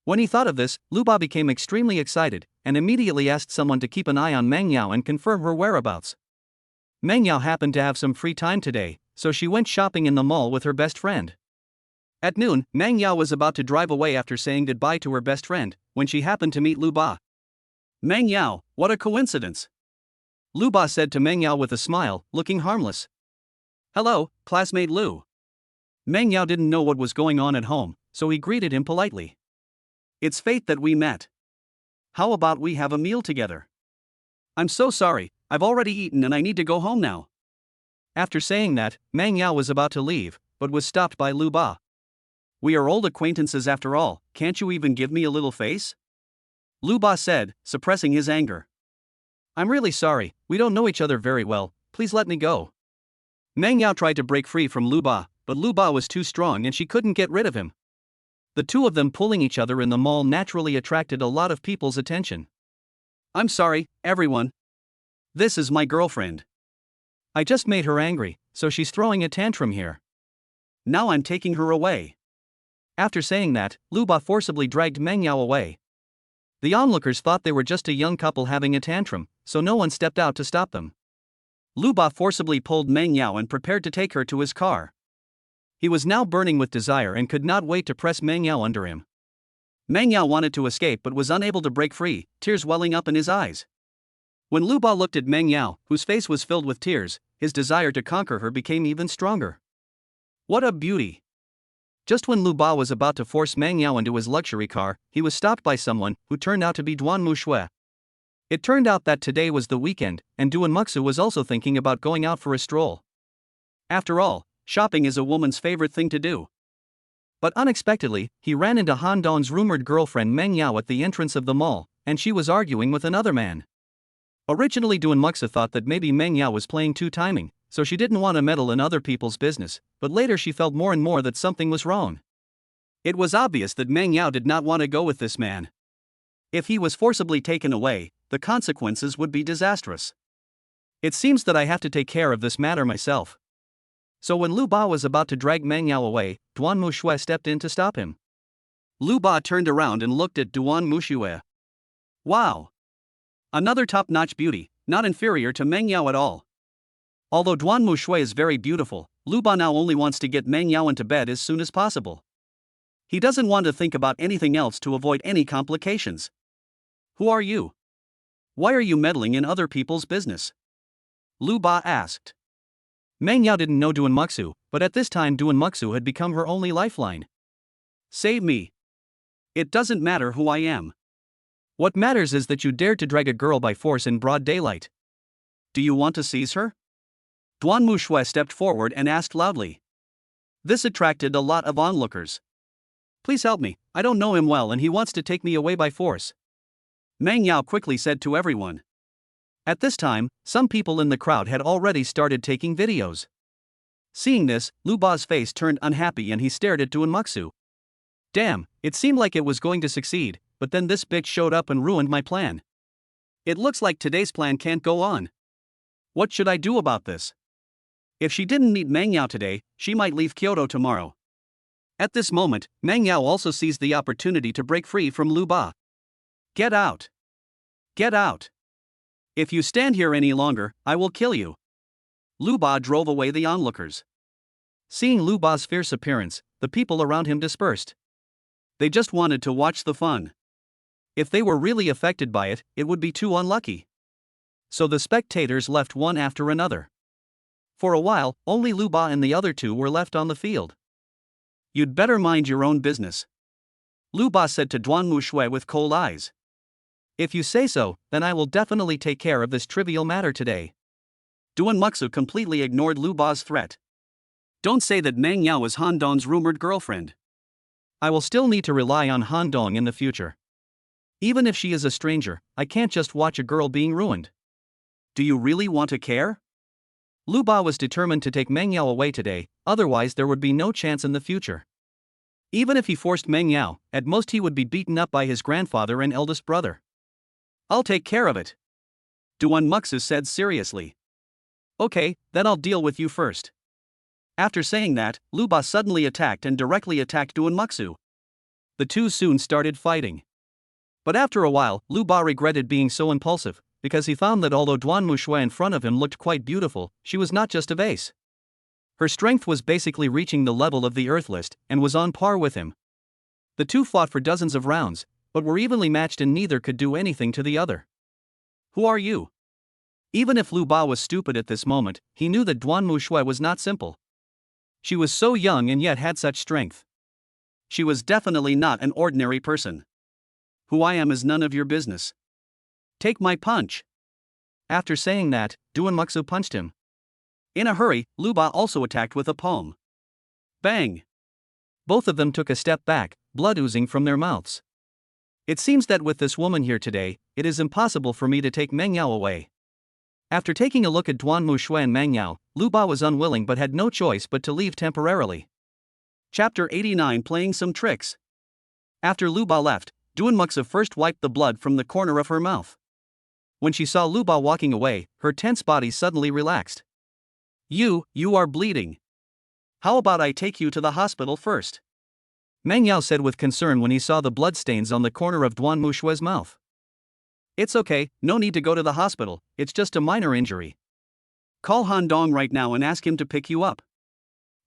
When he thought of this, Lu Ba became extremely excited, and immediately asked someone to keep an eye on Meng Yao and confirm her whereabouts. Meng Yao happened to have some free time today, so she went shopping in the mall with her best friend. At noon, Meng Yao was about to drive away after saying goodbye to her best friend, when she happened to meet Lu Ba. Meng Yao, what a coincidence! Lu Ba said to Meng Yao with a smile, looking harmless. Hello, classmate Lu. Meng Yao didn't know what was going on at home, so he greeted him politely. It's fate that we met. How about we have a meal together? I'm so sorry, I've already eaten and I need to go home now. After saying that, Meng Yao was about to leave, but was stopped by Lu Ba. We are old acquaintances after all, can't you even give me a little face? Lu Ba said, suppressing his anger. I'm really sorry, we don't know each other very well, please let me go. Meng Yao tried to break free from Lu Ba, but Lu Ba was too strong and she couldn't get rid of him. The two of them pulling each other in the mall naturally attracted a lot of people's attention. I'm sorry, everyone. This is my girlfriend. I just made her angry, so she's throwing a tantrum here. Now I'm taking her away. After saying that, Lu Ba forcibly dragged Meng Yao away. The onlookers thought they were just a young couple having a tantrum, so no one stepped out to stop them. Lu Ba forcibly pulled Meng Yao and prepared to take her to his car. He was now burning with desire and could not wait to press Meng Yao under him. Meng Yao wanted to escape but was unable to break free, tears welling up in his eyes. When Lu Ba looked at Meng Yao, whose face was filled with tears, his desire to conquer her became even stronger. What a beauty! Just when Lu Ba was about to force Meng Yao into his luxury car, he was stopped by someone who turned out to be Duan Mushui. It turned out that today was the weekend, and Duan Muxu was also thinking about going out for a stroll. After all, shopping is a woman's favorite thing to do. But unexpectedly, he ran into Han Dong's rumored girlfriend Meng Yao at the entrance of the mall, and she was arguing with another man. Originally Duan Muxu thought that maybe Meng Yao was playing two-timing, so she didn't want to meddle in other people's business, but later she felt more and more that something was wrong. It was obvious that Meng Yao did not want to go with this man. If he was forcibly taken away, the consequences would be disastrous. It seems that I have to take care of this matter myself. So when Lu Ba was about to drag Meng Yao away, Duan Mushui stepped in to stop him. Lu Ba turned around and looked at Duan Mushui. Wow! Another top-notch beauty, not inferior to Meng Yao at all. Although Duan Mushui is very beautiful, Lu Ba now only wants to get Meng Yao into bed as soon as possible. He doesn't want to think about anything else to avoid any complications. Who are you? Why are you meddling in other people's business? Lu Ba asked. Meng Yao didn't know Duan Muxu, but at this time Duan Muxu had become her only lifeline. Save me. It doesn't matter who I am. What matters is that you dared to drag a girl by force in broad daylight. Do you want to seize her? Duan Mushui stepped forward and asked loudly. This attracted a lot of onlookers. Please help me, I don't know him well and he wants to take me away by force. Meng Yao quickly said to everyone. At this time, some people in the crowd had already started taking videos. Seeing this, Lu Ba's face turned unhappy and he stared at Duan Muxu. Damn, it seemed like it was going to succeed, but then this bitch showed up and ruined my plan. It looks like today's plan can't go on. What should I do about this? If she didn't meet Meng Yao today, she might leave Kyoto tomorrow. At this moment, Meng Yao also seized the opportunity to break free from Lu Ba. Get out! Get out! If you stand here any longer, I will kill you. Lu Ba drove away the onlookers. Seeing Lu Ba's fierce appearance, the people around him dispersed. They just wanted to watch the fun. If they were really affected by it, it would be too unlucky. So the spectators left one after another. For a while, only Lu Ba and the other two were left on the field. You'd better mind your own business, Lu Ba said to Duan Mushui with cold eyes. If you say so, then I will definitely take care of this trivial matter today. Duan Muxu completely ignored Lu Ba's threat. Don't say that Meng Yao is Han Dong's rumored girlfriend. I will still need to rely on Han Dong in the future. Even if she is a stranger, I can't just watch a girl being ruined. Do you really want to care? Lu Ba was determined to take Meng Yao away today, otherwise there would be no chance in the future. Even if he forced Meng Yao, at most he would be beaten up by his grandfather and eldest brother. I'll take care of it, Duan Muxu said seriously. Okay, then I'll deal with you first. After saying that, Lu Ba suddenly attacked and directly attacked Duan Muxu. The two soon started fighting. But after a while, Lu Ba regretted being so impulsive, because he found that although Duan Mushui in front of him looked quite beautiful, she was not just a vase. Her strength was basically reaching the level of the Earthlist, and was on par with him. The two fought for dozens of rounds, but were evenly matched and neither could do anything to the other. Who are you? Even if Lu Ba was stupid at this moment, he knew that Duan Mushui was not simple. She was so young and yet had such strength. She was definitely not an ordinary person. Who I am is none of your business. Take my punch. After saying that, Duan Muxu punched him. In a hurry, Lu Ba also attacked with a palm. Bang! Both of them took a step back, blood oozing from their mouths. It seems that with this woman here today, it is impossible for me to take Meng Yao away. After taking a look at Duan Mushui and Meng Yao, Lu Ba was unwilling but had no choice but to leave temporarily. Chapter 89 Playing Some Tricks. After Lu Ba left, Duan Muxu first wiped the blood from the corner of her mouth. When she saw Lu Ba walking away, her tense body suddenly relaxed. You are bleeding. How about I take you to the hospital first? Meng Yao said with concern when he saw the bloodstains on the corner of Duan Mushui's mouth. It's okay, no need to go to the hospital, it's just a minor injury. Call Han Dong right now and ask him to pick you up.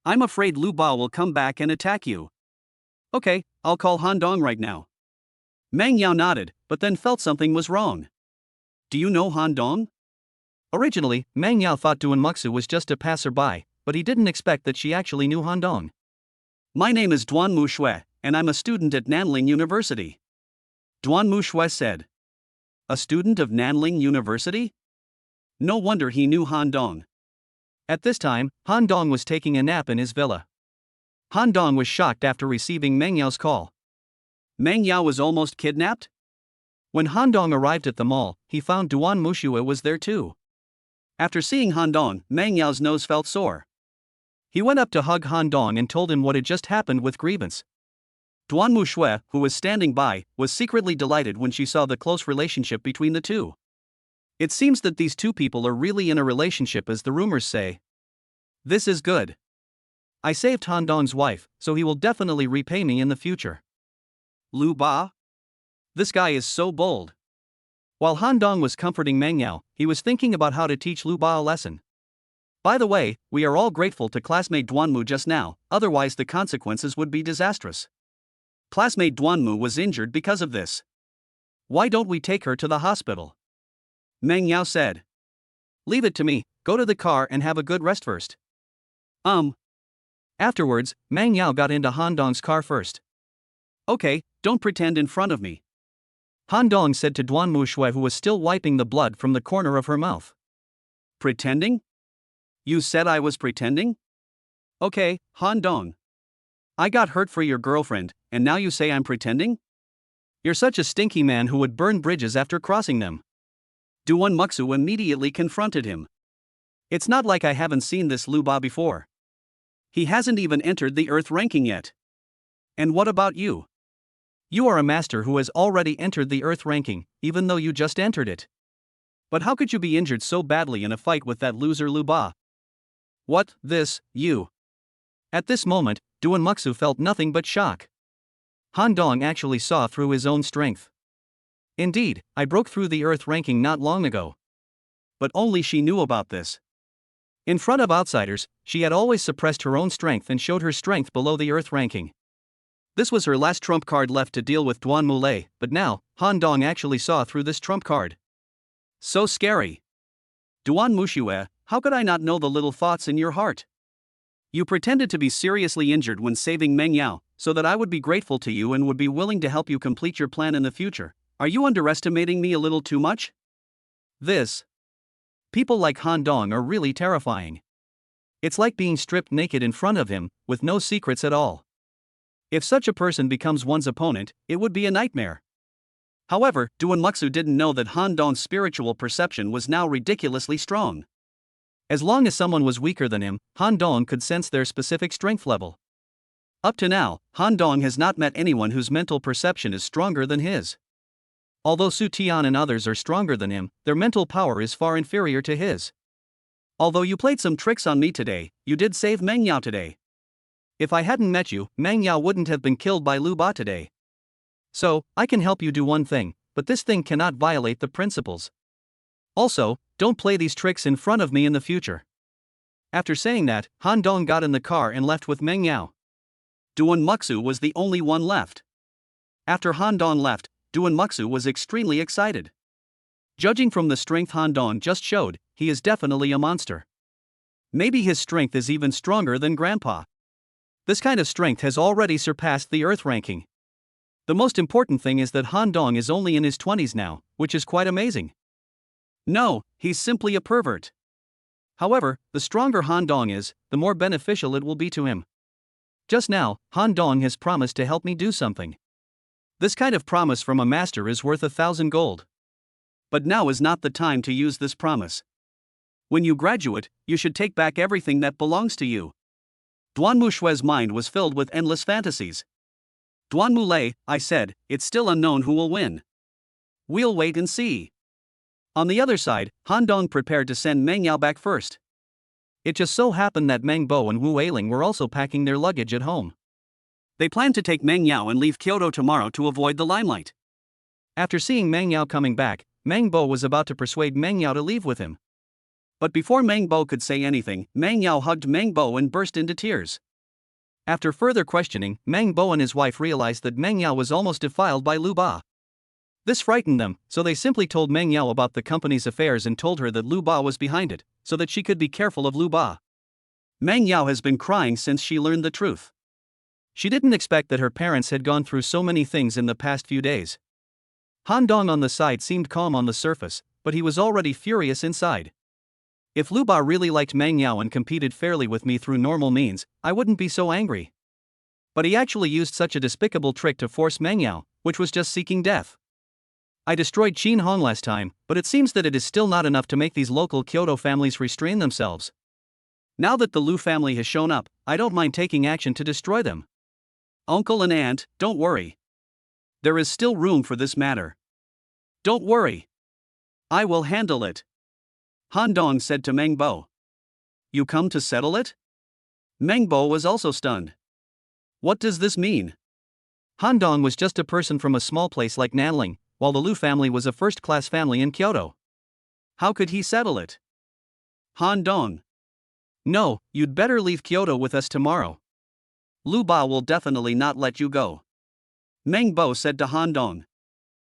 I'm afraid Lu Ba will come back and attack you. Okay, I'll call Han Dong right now. Meng Yao nodded, but then felt something was wrong. Do you know Han Dong? Originally, Meng Yao thought Duan Muxu was just a passerby, but he didn't expect that she actually knew Han Dong. My name is Duan Mushui, and I'm a student at Nanling University. Duan Mushui said. A student of Nanling University? No wonder he knew Han Dong. At this time, Han Dong was taking a nap in his villa. Han Dong was shocked after receiving Meng Yao's call. Meng Yao was almost kidnapped? When Han Dong arrived at the mall, he found Duan Mushui was there too. After seeing Han Dong, Meng Yao's nose felt sore. He went up to hug Han Dong and told him what had just happened with grievance. Duan Mushui, who was standing by, was secretly delighted when she saw the close relationship between the two. It seems that these two people are really in a relationship as the rumors say. This is good. I saved Han Dong's wife, so he will definitely repay me in the future. Lu Ba? This guy is so bold. While Han Dong was comforting Meng Yao, he was thinking about how to teach Lu Ba a lesson. By the way, we are all grateful to classmate Duanmu just now, otherwise the consequences would be disastrous. Classmate Duanmu was injured because of this. Why don't we take her to the hospital? Meng Yao said. Leave it to me, go to the car and have a good rest first. Afterwards, Meng Yao got into Han Dong's car first. Okay, don't pretend in front of me. Han Dong said to Duanmu Shui, who was still wiping the blood from the corner of her mouth. Pretending? You said I was pretending? Okay, Han Dong. I got hurt for your girlfriend, and now you say I'm pretending? You're such a stinky man who would burn bridges after crossing them. Duan Muxu immediately confronted him. It's not like I haven't seen this Lu Ba before. He hasn't even entered the Earth ranking yet. And what about you? You are a master who has already entered the Earth ranking, even though you just entered it. But how could you be injured so badly in a fight with that loser Lu Ba? What, you? At this moment, Duan Muxu felt nothing but shock. Han Dong actually saw through his own strength. Indeed, I broke through the Earth ranking not long ago. But only she knew about this. In front of outsiders, she had always suppressed her own strength and showed her strength below the Earth ranking. This was her last trump card left to deal with Duan Mulei, but now, Han Dong actually saw through this trump card. So scary. Duan Mushue, how could I not know the little thoughts in your heart? You pretended to be seriously injured when saving Meng Yao, so that I would be grateful to you and would be willing to help you complete your plan in the future. Are you underestimating me a little too much? People like Han Dong are really terrifying. It's like being stripped naked in front of him, with no secrets at all. If such a person becomes one's opponent, it would be a nightmare. However, Duan Muxu didn't know that Han Dong's spiritual perception was now ridiculously strong. As long as someone was weaker than him, Han Dong could sense their specific strength level. Up to now, Han Dong has not met anyone whose mental perception is stronger than his. Although Su Tian and others are stronger than him, their mental power is far inferior to his. Although you played some tricks on me today, you did save Meng Yao today. If I hadn't met you, Meng Yao wouldn't have been killed by Lu Ba today. So, I can help you do one thing, but this thing cannot violate the principles. Also, don't play these tricks in front of me in the future. After saying that, Han Dong got in the car and left with Meng Yao. Duan Muxu was the only one left. After Han Dong left, Duan Muxu was extremely excited. Judging from the strength Han Dong just showed, he is definitely a monster. Maybe his strength is even stronger than Grandpa. This kind of strength has already surpassed the Earth ranking. The most important thing is that Han Dong is only in his 20s now, which is quite amazing. No, he's simply a pervert. However, the stronger Han Dong is, the more beneficial it will be to him. Just now, Han Dong has promised to help me do something. This kind of promise from a master is worth 1,000 gold. But now is not the time to use this promise. When you graduate, you should take back everything that belongs to you. Duan Mushue's mind was filled with endless fantasies. Duan Mulei, I said, it's still unknown who will win. We'll wait and see. On the other side, Han Dong prepared to send Meng Yao back first. It just so happened that Meng Bo and Wu Eiling were also packing their luggage at home. They planned to take Meng Yao and leave Kyoto tomorrow to avoid the limelight. After seeing Meng Yao coming back, Meng Bo was about to persuade Meng Yao to leave with him. But before Meng Bo could say anything, Meng Yao hugged Meng Bo and burst into tears. After further questioning, Meng Bo and his wife realized that Meng Yao was almost defiled by Lu Ba. This frightened them, so they simply told Meng Yao about the company's affairs and told her that Lu Ba was behind it, so that she could be careful of Lu Ba. Meng Yao has been crying since she learned the truth. She didn't expect that her parents had gone through so many things in the past few days. Han Dong on the side seemed calm on the surface, but he was already furious inside. If Lu Ba really liked Meng Yao and competed fairly with me through normal means, I wouldn't be so angry. But he actually used such a despicable trick to force Meng Yao, which was just seeking death. I destroyed Qin Hong last time, but it seems that it is still not enough to make these local Kyoto families restrain themselves. Now that the Lu family has shown up, I don't mind taking action to destroy them. Uncle and aunt, don't worry. There is still room for this matter. Don't worry. I will handle it. Han Dong said to Meng Bo. You come to settle it? Meng Bo was also stunned. What does this mean? Han Dong was just a person from a small place like Nanling, while the Lu family was a first-class family in Kyoto. How could he settle it? Han Dong. No, you'd better leave Kyoto with us tomorrow. Lu Ba will definitely not let you go. Meng Bo said to Han Dong.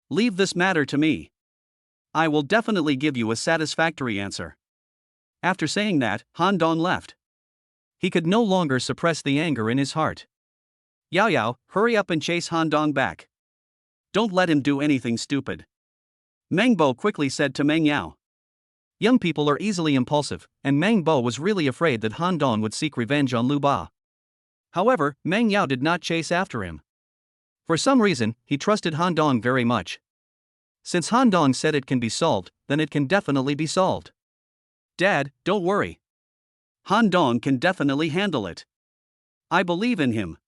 Leave this matter to me. I will definitely give you a satisfactory answer. After saying that, Han Dong left. He could no longer suppress the anger in his heart. Yao Yao, hurry up and chase Han Dong back. Don't let him do anything stupid. Meng Bo quickly said to Meng Yao. Young people are easily impulsive, and Meng Bo was really afraid that Han Dong would seek revenge on Lu Ba. However, Meng Yao did not chase after him. For some reason, he trusted Han Dong very much. Since Han Dong said it can be solved, then it can definitely be solved. Dad, don't worry. Han Dong can definitely handle it. I believe in him.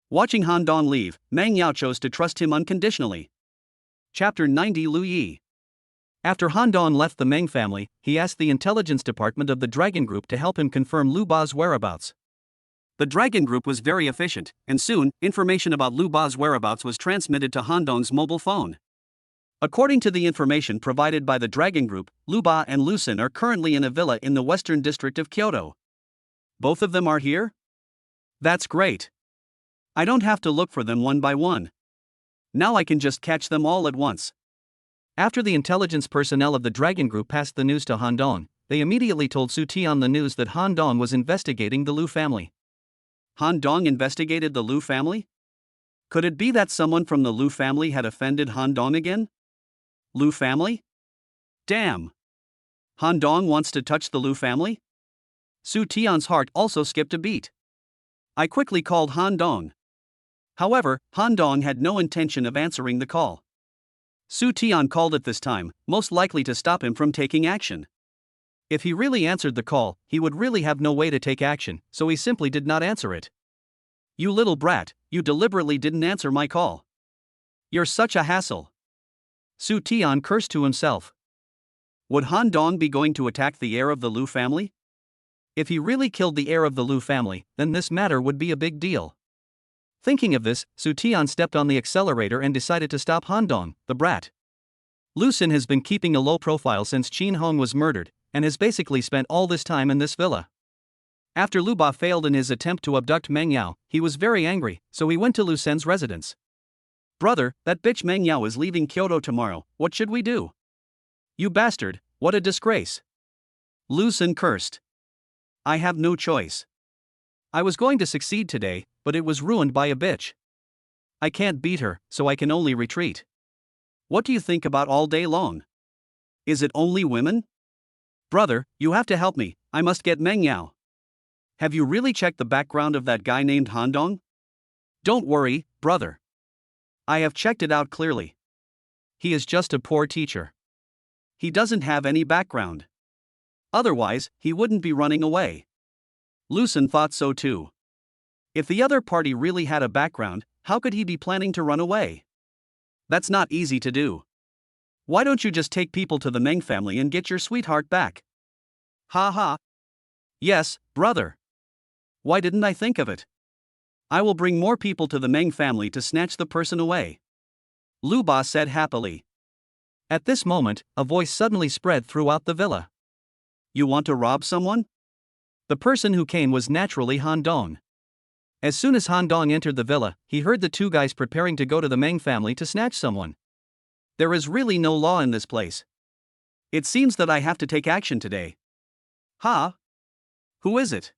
Watching Han Dong leave, Meng Yao chose to trust him unconditionally. Chapter 90 Lu Yi. After Han Dong left the Meng family, he asked the intelligence department of the Dragon Group to help him confirm Lu Ba's whereabouts. The Dragon Group was very efficient, and soon, information about Lu Ba's whereabouts was transmitted to Han Dong's mobile phone. According to the information provided by the Dragon Group, Lu Ba and Lu Sin are currently in a villa in the western district of Kyoto. Both of them are here? That's great. I don't have to look for them one by one. Now I can just catch them all at once. After the intelligence personnel of the Dragon Group passed the news to Han Dong, they immediately told Su Tian the news that Han Dong was investigating the Lu family. Han Dong investigated the Lu family? Could it be that someone from the Lu family had offended Han Dong again? Lu family? Damn! Han Dong wants to touch the Lu family? Su Tian's heart also skipped a beat. I quickly called Han Dong. However, Han Dong had no intention of answering the call. Su Tian called it this time, most likely to stop him from taking action. If he really answered the call, he would really have no way to take action, so he simply did not answer it. You little brat, you deliberately didn't answer my call. You're such a hassle. Su Tian cursed to himself. Would Han Dong be going to attack the heir of the Lu family? If he really killed the heir of the Lu family, then this matter would be a big deal. Thinking of this, Su Tian stepped on the accelerator and decided to stop Han Dong, the brat. Lu Sin has been keeping a low profile since Qin Hong was murdered, and has basically spent all this time in this villa. After Lu Ba failed in his attempt to abduct Meng Yao, he was very angry, so he went to Lu Sen's residence. Brother, that bitch Meng Yao is leaving Kyoto tomorrow, what should we do? You bastard, what a disgrace. Lu Sen cursed. I have no choice. I was going to succeed today, but it was ruined by a bitch. I can't beat her, so I can only retreat. What do you think about all day long? Is it only women? Brother, you have to help me, I must get Meng Yao. Have you really checked the background of that guy named Han Dong? Don't worry, brother. I have checked it out clearly. He is just a poor teacher. He doesn't have any background. Otherwise, he wouldn't be running away. Lu Sin thought so too. If the other party really had a background, how could he be planning to run away? That's not easy to do. Why don't you just take people to the Meng family and get your sweetheart back? Ha ha. Yes, brother. Why didn't I think of it? I will bring more people to the Meng family to snatch the person away. Lu Ba said happily. At this moment, a voice suddenly spread throughout the villa. You want to rob someone? The person who came was naturally Han Dong. As soon as Han Dong entered the villa, he heard the two guys preparing to go to the Meng family to snatch someone. There is really no law in this place. It seems that I have to take action today. Ha? Who is it?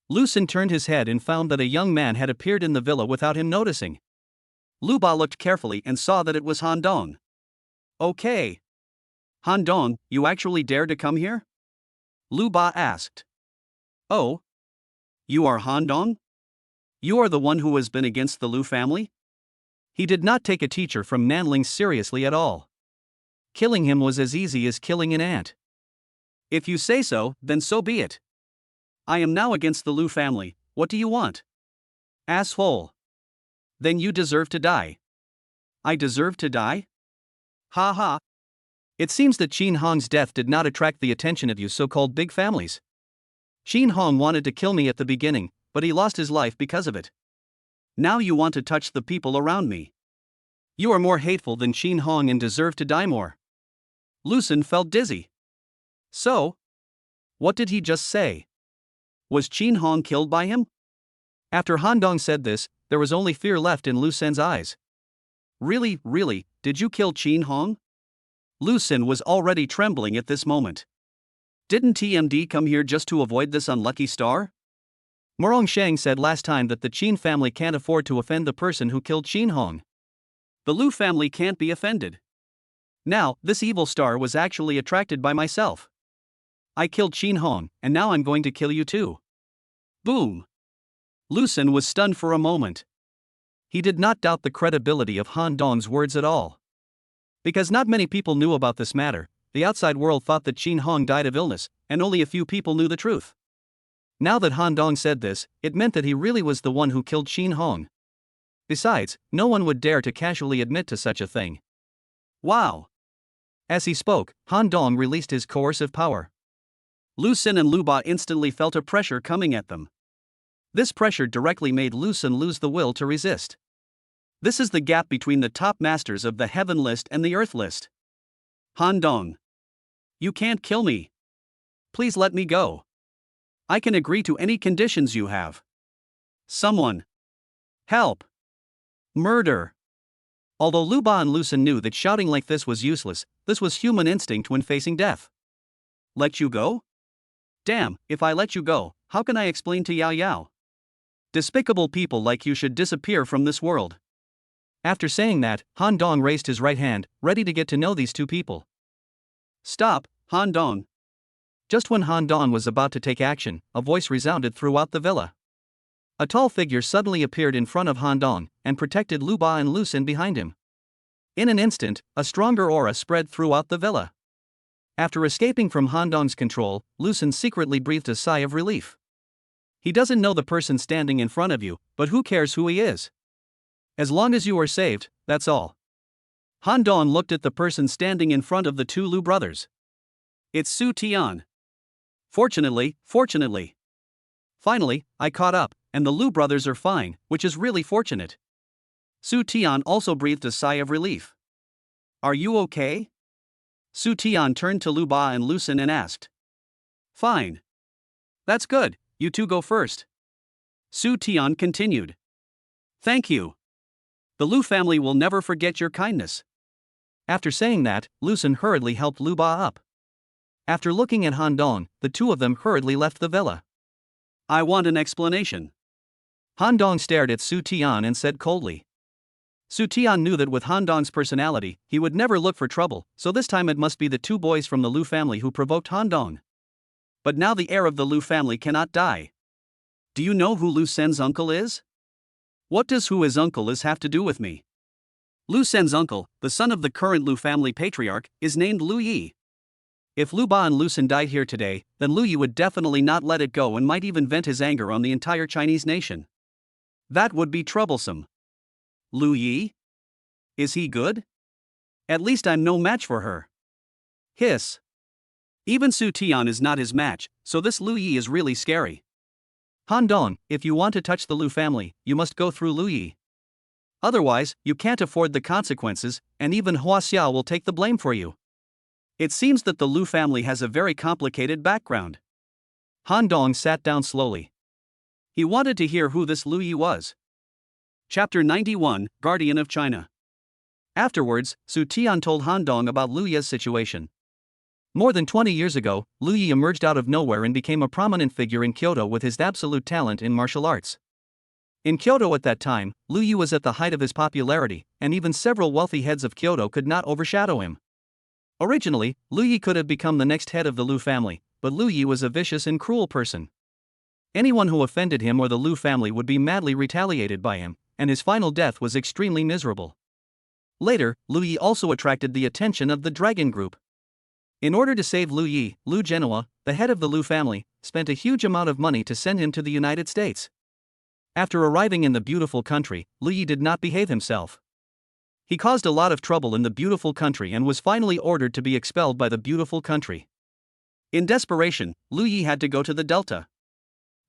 Lu Sin turned his head and found that a young man had appeared in the villa without him noticing. Lu Ba looked carefully and saw that it was Han Dong. Okay. Han Dong, you actually dare to come here? Lu Ba asked. Oh? You are Han Dong? You are the one who has been against the Lu family? He did not take a teacher from Nanling seriously at all. Killing him was as easy as killing an ant. If you say so, then so be it. I am now against the Lu family, what do you want? Asshole. Then you deserve to die. I deserve to die? Ha ha. It seems that Qin Hong's death did not attract the attention of you so-called big families. Qin Hong wanted to kill me at the beginning, but he lost his life because of it. Now you want to touch the people around me. You are more hateful than Qin Hong and deserve to die more. Lu Xun felt dizzy. So? What did he just say? Was Qin Hong killed by him? After Han Dong said this, there was only fear left in Lu Xun's eyes. Really, did you kill Qin Hong? Lu Xun was already trembling at this moment. Didn't TMD come here just to avoid this unlucky star? Morong Sheng said last time that the Qin family can't afford to offend the person who killed Qin Hong. The Lu family can't be offended. Now, this evil star was actually attracted by myself. I killed Qin Hong, and now I'm going to kill you too. Boom! Lu Xun was stunned for a moment. He did not doubt the credibility of Han Dong's words at all. Because not many people knew about this matter, the outside world thought that Qin Hong died of illness, and only a few people knew the truth. Now that Han Dong said this, it meant that he really was the one who killed Qin Hong. Besides, no one would dare to casually admit to such a thing. Wow! As he spoke, Han Dong released his coercive power. Lu Xun and Lu Ba instantly felt a pressure coming at them. This pressure directly made Lu Xun lose the will to resist. This is the gap between the top masters of the Heaven List and the Earth List. Han Dong. You can't kill me. Please let me go. I can agree to any conditions you have. Someone. Help. Murder. Although Lu Ba and Lu Xun knew that shouting like this was useless, this was human instinct when facing death. Let you go? Damn, if I let you go, how can I explain to Yao Yao? Despicable people like you should disappear from this world. After saying that, Han Dong raised his right hand, ready to get to know these two people. Stop, Han Dong. Just when Han Dong was about to take action, a voice resounded throughout the villa. A tall figure suddenly appeared in front of Han Dong, and protected Lu Ba and Lu Xun behind him. In an instant, a stronger aura spread throughout the villa. After escaping from Han Dong's control, Lu Xun secretly breathed a sigh of relief. He doesn't know the person standing in front of you, but who cares who he is? As long as you are saved, that's all. Han Dong looked at the person standing in front of the two Lu brothers. It's Su Tian. Fortunately. Finally, I caught up, and the Lu brothers are fine, which is really fortunate. Su Tian also breathed a sigh of relief. Are you okay? Su Tian turned to Lu Ba and Lu Xun and asked. Fine. That's good, you two go first. Su Tian continued. Thank you. The Lu family will never forget your kindness. After saying that, Lu Xun hurriedly helped Lu Ba up. After looking at Han Dong, the two of them hurriedly left the villa. I want an explanation. Han Dong stared at Su Tian and said coldly. Su Tian knew that with Han Dong's personality, he would never look for trouble, so this time it must be the two boys from the Lu family who provoked Han Dong. But now the heir of the Lu family cannot die. Do you know who Lu Xun's uncle is? What does who his uncle is have to do with me? Lu Xun's uncle, the son of the current Lu family patriarch, is named Lu Yi. If Lu Ba and Lu Xun died here today, then Lu Yi would definitely not let it go and might even vent his anger on the entire Chinese nation. That would be troublesome. Lu Yi? Is he good? At least I'm no match for her. Hiss. Even Su Tian is not his match, so this Lu Yi is really scary. Han Dong, if you want to touch the Lu family, you must go through Lu Yi. Otherwise, you can't afford the consequences, and even Hua Xiao will take the blame for you. It seems that the Lu family has a very complicated background. Han Dong sat down slowly. He wanted to hear who this Lu Yi was. Chapter 91, Guardian of China. Afterwards, Su Tian told Han Dong about Lu Yi's situation. More than 20 years ago, Lu Yi emerged out of nowhere and became a prominent figure in Kyoto with his absolute talent in martial arts. In Kyoto at that time, Lu Yi was at the height of his popularity, and even several wealthy heads of Kyoto could not overshadow him. Originally, Lu Yi could have become the next head of the Lu family, but Lu Yi was a vicious and cruel person. Anyone who offended him or the Lu family would be madly retaliated by him, and his final death was extremely miserable. Later, Lu Yi also attracted the attention of the Dragon Group. In order to save Lu Yi, Lu Genoa, the head of the Lu family, spent a huge amount of money to send him to the United States. After arriving in the beautiful country, Lu Yi did not behave himself. He caused a lot of trouble in the beautiful country and was finally ordered to be expelled by the beautiful country. In desperation, Lu Yi had to go to the Delta.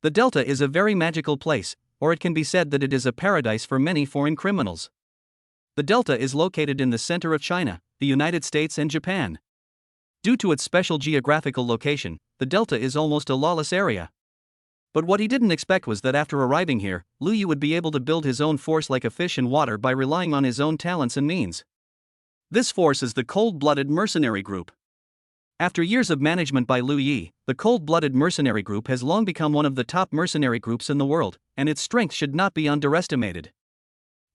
The Delta is a very magical place, or it can be said that it is a paradise for many foreign criminals. The delta is located in the center of China, the United States and Japan. Due to its special geographical location, the delta is almost a lawless area. But what he didn't expect was that after arriving here, Lu Yi would be able to build his own force like a fish in water by relying on his own talents and means. This force is the cold-blooded mercenary group. After years of management by Lu Yi, the cold-blooded mercenary group has long become one of the top mercenary groups in the world, and its strength should not be underestimated.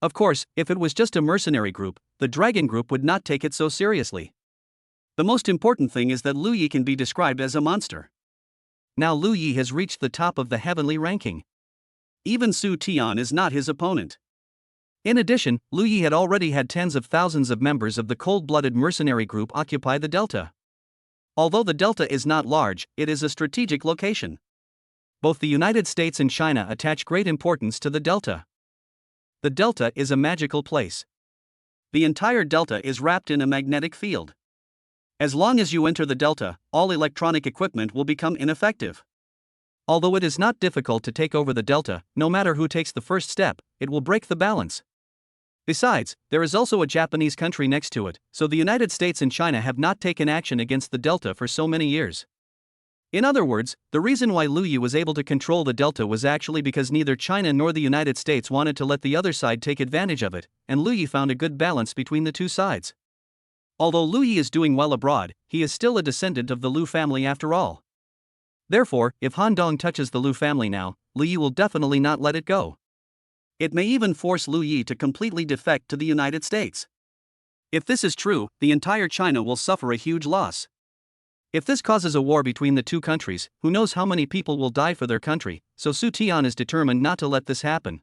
Of course, if it was just a mercenary group, the dragon group would not take it so seriously. The most important thing is that Lu Yi can be described as a monster. Now Lu Yi has reached the top of the heavenly ranking. Even Su Tian is not his opponent. In addition, Lu Yi had already had tens of thousands of members of the cold-blooded mercenary group occupy the delta. Although the delta is not large, it is a strategic location. Both the United States and China attach great importance to the delta. The delta is a magical place. The entire delta is wrapped in a magnetic field. As long as you enter the delta, all electronic equipment will become ineffective. Although it is not difficult to take over the delta, no matter who takes the first step, it will break the balance. Besides, there is also a Japanese country next to it, so the United States and China have not taken action against the delta for so many years. In other words, the reason why Lu Yi was able to control the delta was actually because neither China nor the United States wanted to let the other side take advantage of it, and Lu Yi found a good balance between the two sides. Although Lu Yi is doing well abroad, he is still a descendant of the Lu family after all. Therefore, if Han Dong touches the Lu family now, Lu Yi will definitely not let it go. It may even force Lu Yi to completely defect to the United States. If this is true, the entire China will suffer a huge loss. If this causes a war between the two countries, who knows how many people will die for their country, so Su Tian is determined not to let this happen.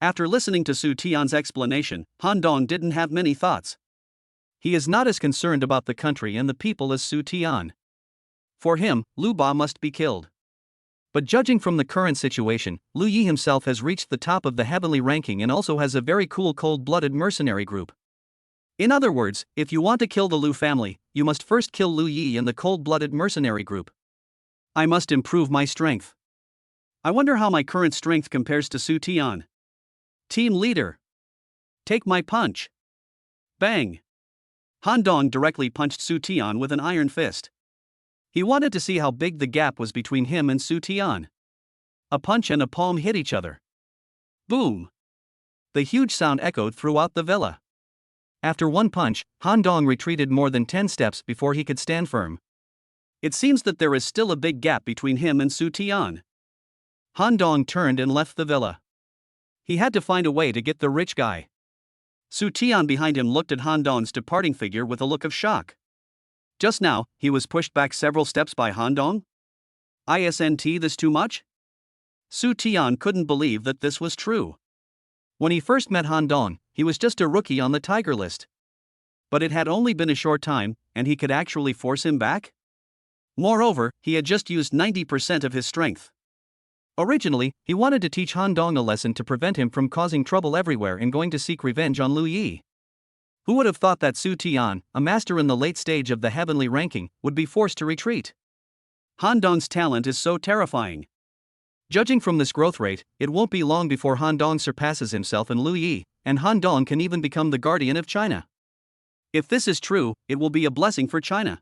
After listening to Su Tian's explanation, Han Dong didn't have many thoughts. He is not as concerned about the country and the people as Su Tian. For him, Lu Ba must be killed. But judging from the current situation, Lu Yi himself has reached the top of the heavenly ranking and also has a very cool cold-blooded mercenary group. In other words, if you want to kill the Lu family, you must first kill Lu Yi and the cold-blooded mercenary group. I must improve my strength. I wonder how my current strength compares to Su Tian. Team leader. Take my punch. Bang. Han Dong directly punched Su Tian with an iron fist. He wanted to see how big the gap was between him and Su Tian. A punch and a palm hit each other. Boom! The huge sound echoed throughout the villa. After one punch, Han Dong retreated more than 10 steps before he could stand firm. It seems that there is still a big gap between him and Su Tian. Han Dong turned and left the villa. He had to find a way to get the rich guy. Su Tian behind him looked at Han Dong's departing figure with a look of shock. Just now, he was pushed back several steps by Han Dong? Isn't this too much? Su Tian couldn't believe that this was true. When he first met Han Dong, he was just a rookie on the tiger list. But it had only been a short time, and he could actually force him back? Moreover, he had just used 90% of his strength. Originally, he wanted to teach Han Dong a lesson to prevent him from causing trouble everywhere and going to seek revenge on Lu Yi. Who would have thought that Su Tian, a master in the late stage of the heavenly ranking, would be forced to retreat? Han Dong's talent is so terrifying. Judging from this growth rate, it won't be long before Han Dong surpasses himself and Lu Yi, and Han Dong can even become the guardian of China. If this is true, it will be a blessing for China.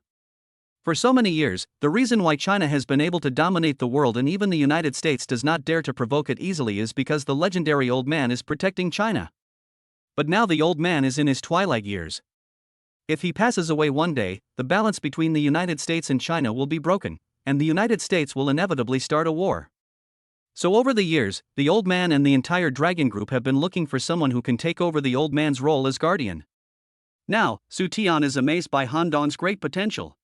For so many years, the reason why China has been able to dominate the world and even the United States does not dare to provoke it easily is because the legendary old man is protecting China. But now the old man is in his twilight years. If he passes away one day, the balance between the United States and China will be broken, and the United States will inevitably start a war. So over the years, the old man and the entire dragon group have been looking for someone who can take over the old man's role as guardian. Now, Su Tian is amazed by Han Dong's great potential.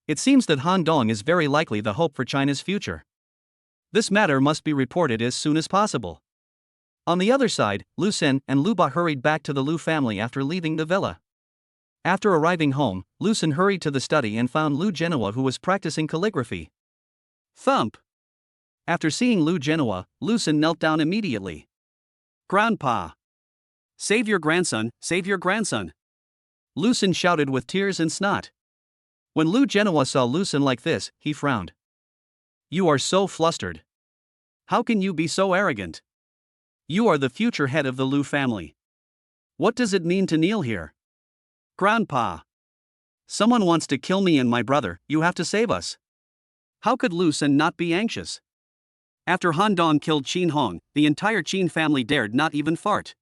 It seems that Han Dong is very likely the hope for China's future. This matter must be reported as soon as possible. On the other side, Lu Sen and Lu Ba hurried back to the Lu family after leaving the villa. After arriving home, Lu Sen hurried to the study and found Lu Genoa who was practicing calligraphy. Thump! After seeing Lu Genoa, Lu Sen knelt down immediately. Grandpa! Save your grandson, save your grandson! Lu Sen shouted with tears and snot. When Lu Genoa saw Lu Sen like this, he frowned. You are so flustered. How can you be so arrogant? You are the future head of the Lu family. What does it mean to kneel here? Grandpa. Someone wants to kill me and my brother, you have to save us. How could Lu Sen not be anxious? After Han Dong killed Qin Hong, the entire Qin family dared not even fart.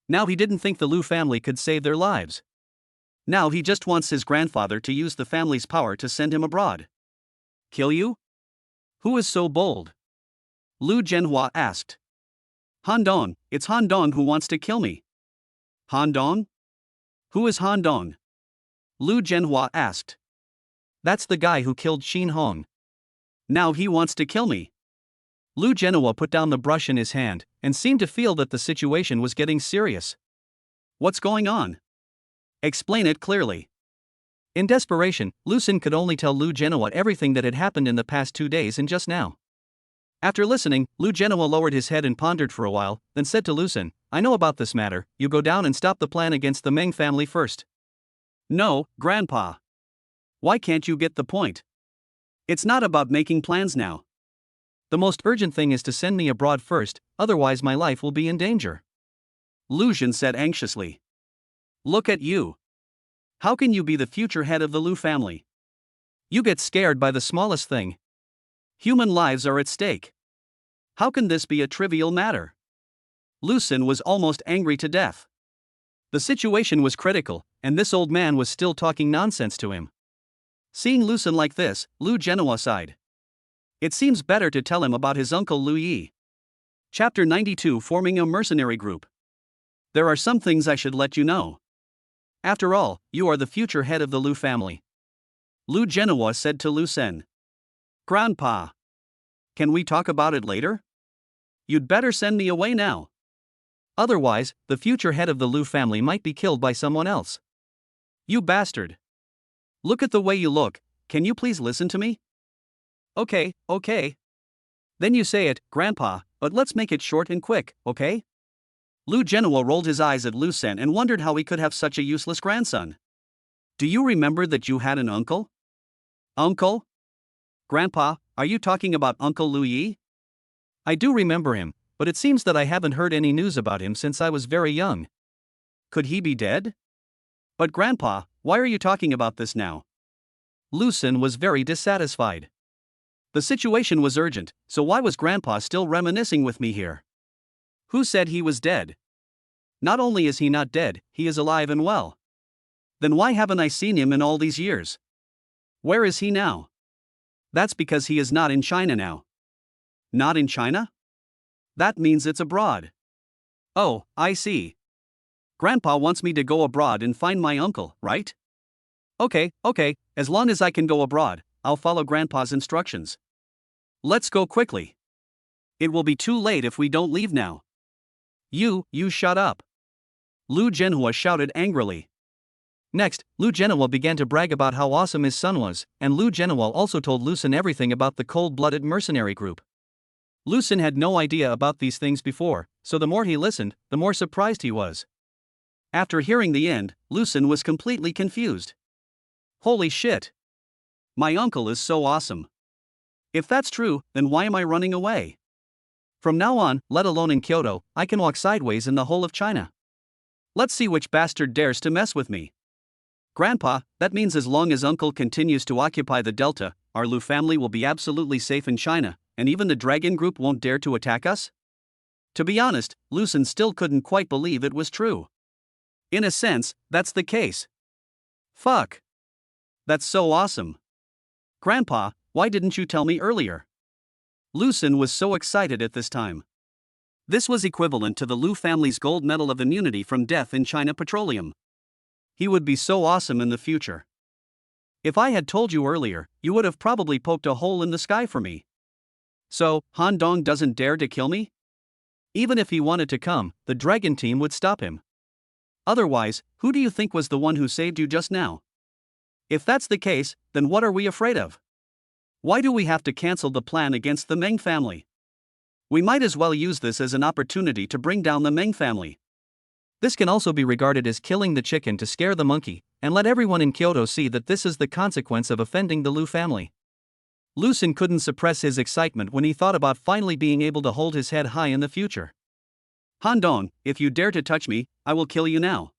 Now he didn't think the Lu family could save their lives. Now he just wants his grandfather to use the family's power to send him abroad. Kill you? Who is so bold? Lu Zhenhua asked. Han Dong, it's Han Dong who wants to kill me. Han Dong? Who is Han Dong? Lu Zhenhua asked. That's the guy who killed Qin Hong. Now he wants to kill me. Lu Zhenhua put down the brush in his hand and seemed to feel that the situation was getting serious. What's going on? Explain it clearly. In desperation, Lu Sen could only tell Lu Zhenhua everything that had happened in the past 2 days and just now. After listening, Lu Zhenhua lowered his head and pondered for a while, then said to Lu Sen, I know about this matter, you go down and stop the plan against the Meng family first. No, Grandpa. Why can't you get the point? It's not about making plans now. The most urgent thing is to send me abroad first, otherwise my life will be in danger. Lu Zhen said anxiously. Look at you. How can you be the future head of the Lu family? You get scared by the smallest thing. Human lives are at stake. How can this be a trivial matter? Lu Sen was almost angry to death. The situation was critical, and this old man was still talking nonsense to him. Seeing Lu Sen like this, Lu Zhenhua sighed. It seems better to tell him about his uncle Lu Yi. Chapter 92, Forming a Mercenary Group. There are some things I should let you know. After all, you are the future head of the Lu family. Lu Zhenhua said to Lu Sen. Grandpa. Can we talk about it later? You'd better send me away now. Otherwise, the future head of the Lu family might be killed by someone else. You bastard. Look at the way you look, can you please listen to me? Okay. Then you say it, Grandpa, but let's make it short and quick, okay? Lu Zhenhua rolled his eyes at Lu Sen and wondered how he could have such a useless grandson. Do you remember that you had an uncle? Uncle? Grandpa, are you talking about Uncle Lu Yi? I do remember him, but it seems that I haven't heard any news about him since I was very young. Could he be dead? But Grandpa, why are you talking about this now? Lu Sen was very dissatisfied. The situation was urgent, so why was Grandpa still reminiscing with me here? Who said he was dead? Not only is he not dead, he is alive and well. Then why haven't I seen him in all these years? Where is he now? That's because he is not in China now. Not in China? That means it's abroad. Oh, I see. Grandpa wants me to go abroad and find my uncle, right? Okay, as long as I can go abroad, I'll follow Grandpa's instructions. Let's go quickly. It will be too late if we don't leave now. You shut up. Lu Zhenhua shouted angrily. Next, Lu Zhenhua began to brag about how awesome his son was, and Lu Zhenhua also told Lu Sen everything about the cold-blooded mercenary group. Lu Sen had no idea about these things before, so the more he listened, the more surprised he was. After hearing the end, Lu Sen was completely confused. Holy shit! My uncle is so awesome. If that's true, then why am I running away? From now on, let alone in Kyoto, I can walk sideways in the whole of China. Let's see which bastard dares to mess with me. Grandpa, that means as long as Uncle continues to occupy the Delta, our Lu family will be absolutely safe in China, and even the Dragon Group won't dare to attack us? To be honest, Lu Sen still couldn't quite believe it was true. In a sense, that's the case. Fuck. That's so awesome. Grandpa, why didn't you tell me earlier? Lu Sen was so excited at this time. This was equivalent to the Lu family's gold medal of immunity from death in China Petroleum. He would be so awesome in the future. If I had told you earlier, you would have probably poked a hole in the sky for me. So, Han Dong doesn't dare to kill me? Even if he wanted to come, the dragon team would stop him. Otherwise, who do you think was the one who saved you just now? If that's the case, then what are we afraid of? Why do we have to cancel the plan against the Meng family? We might as well use this as an opportunity to bring down the Meng family. This can also be regarded as killing the chicken to scare the monkey, and let everyone in Kyoto see that this is the consequence of offending the Lu family. Lu Sen couldn't suppress his excitement when he thought about finally being able to hold his head high in the future. Han Dong, if you dare to touch me, I will kill you now.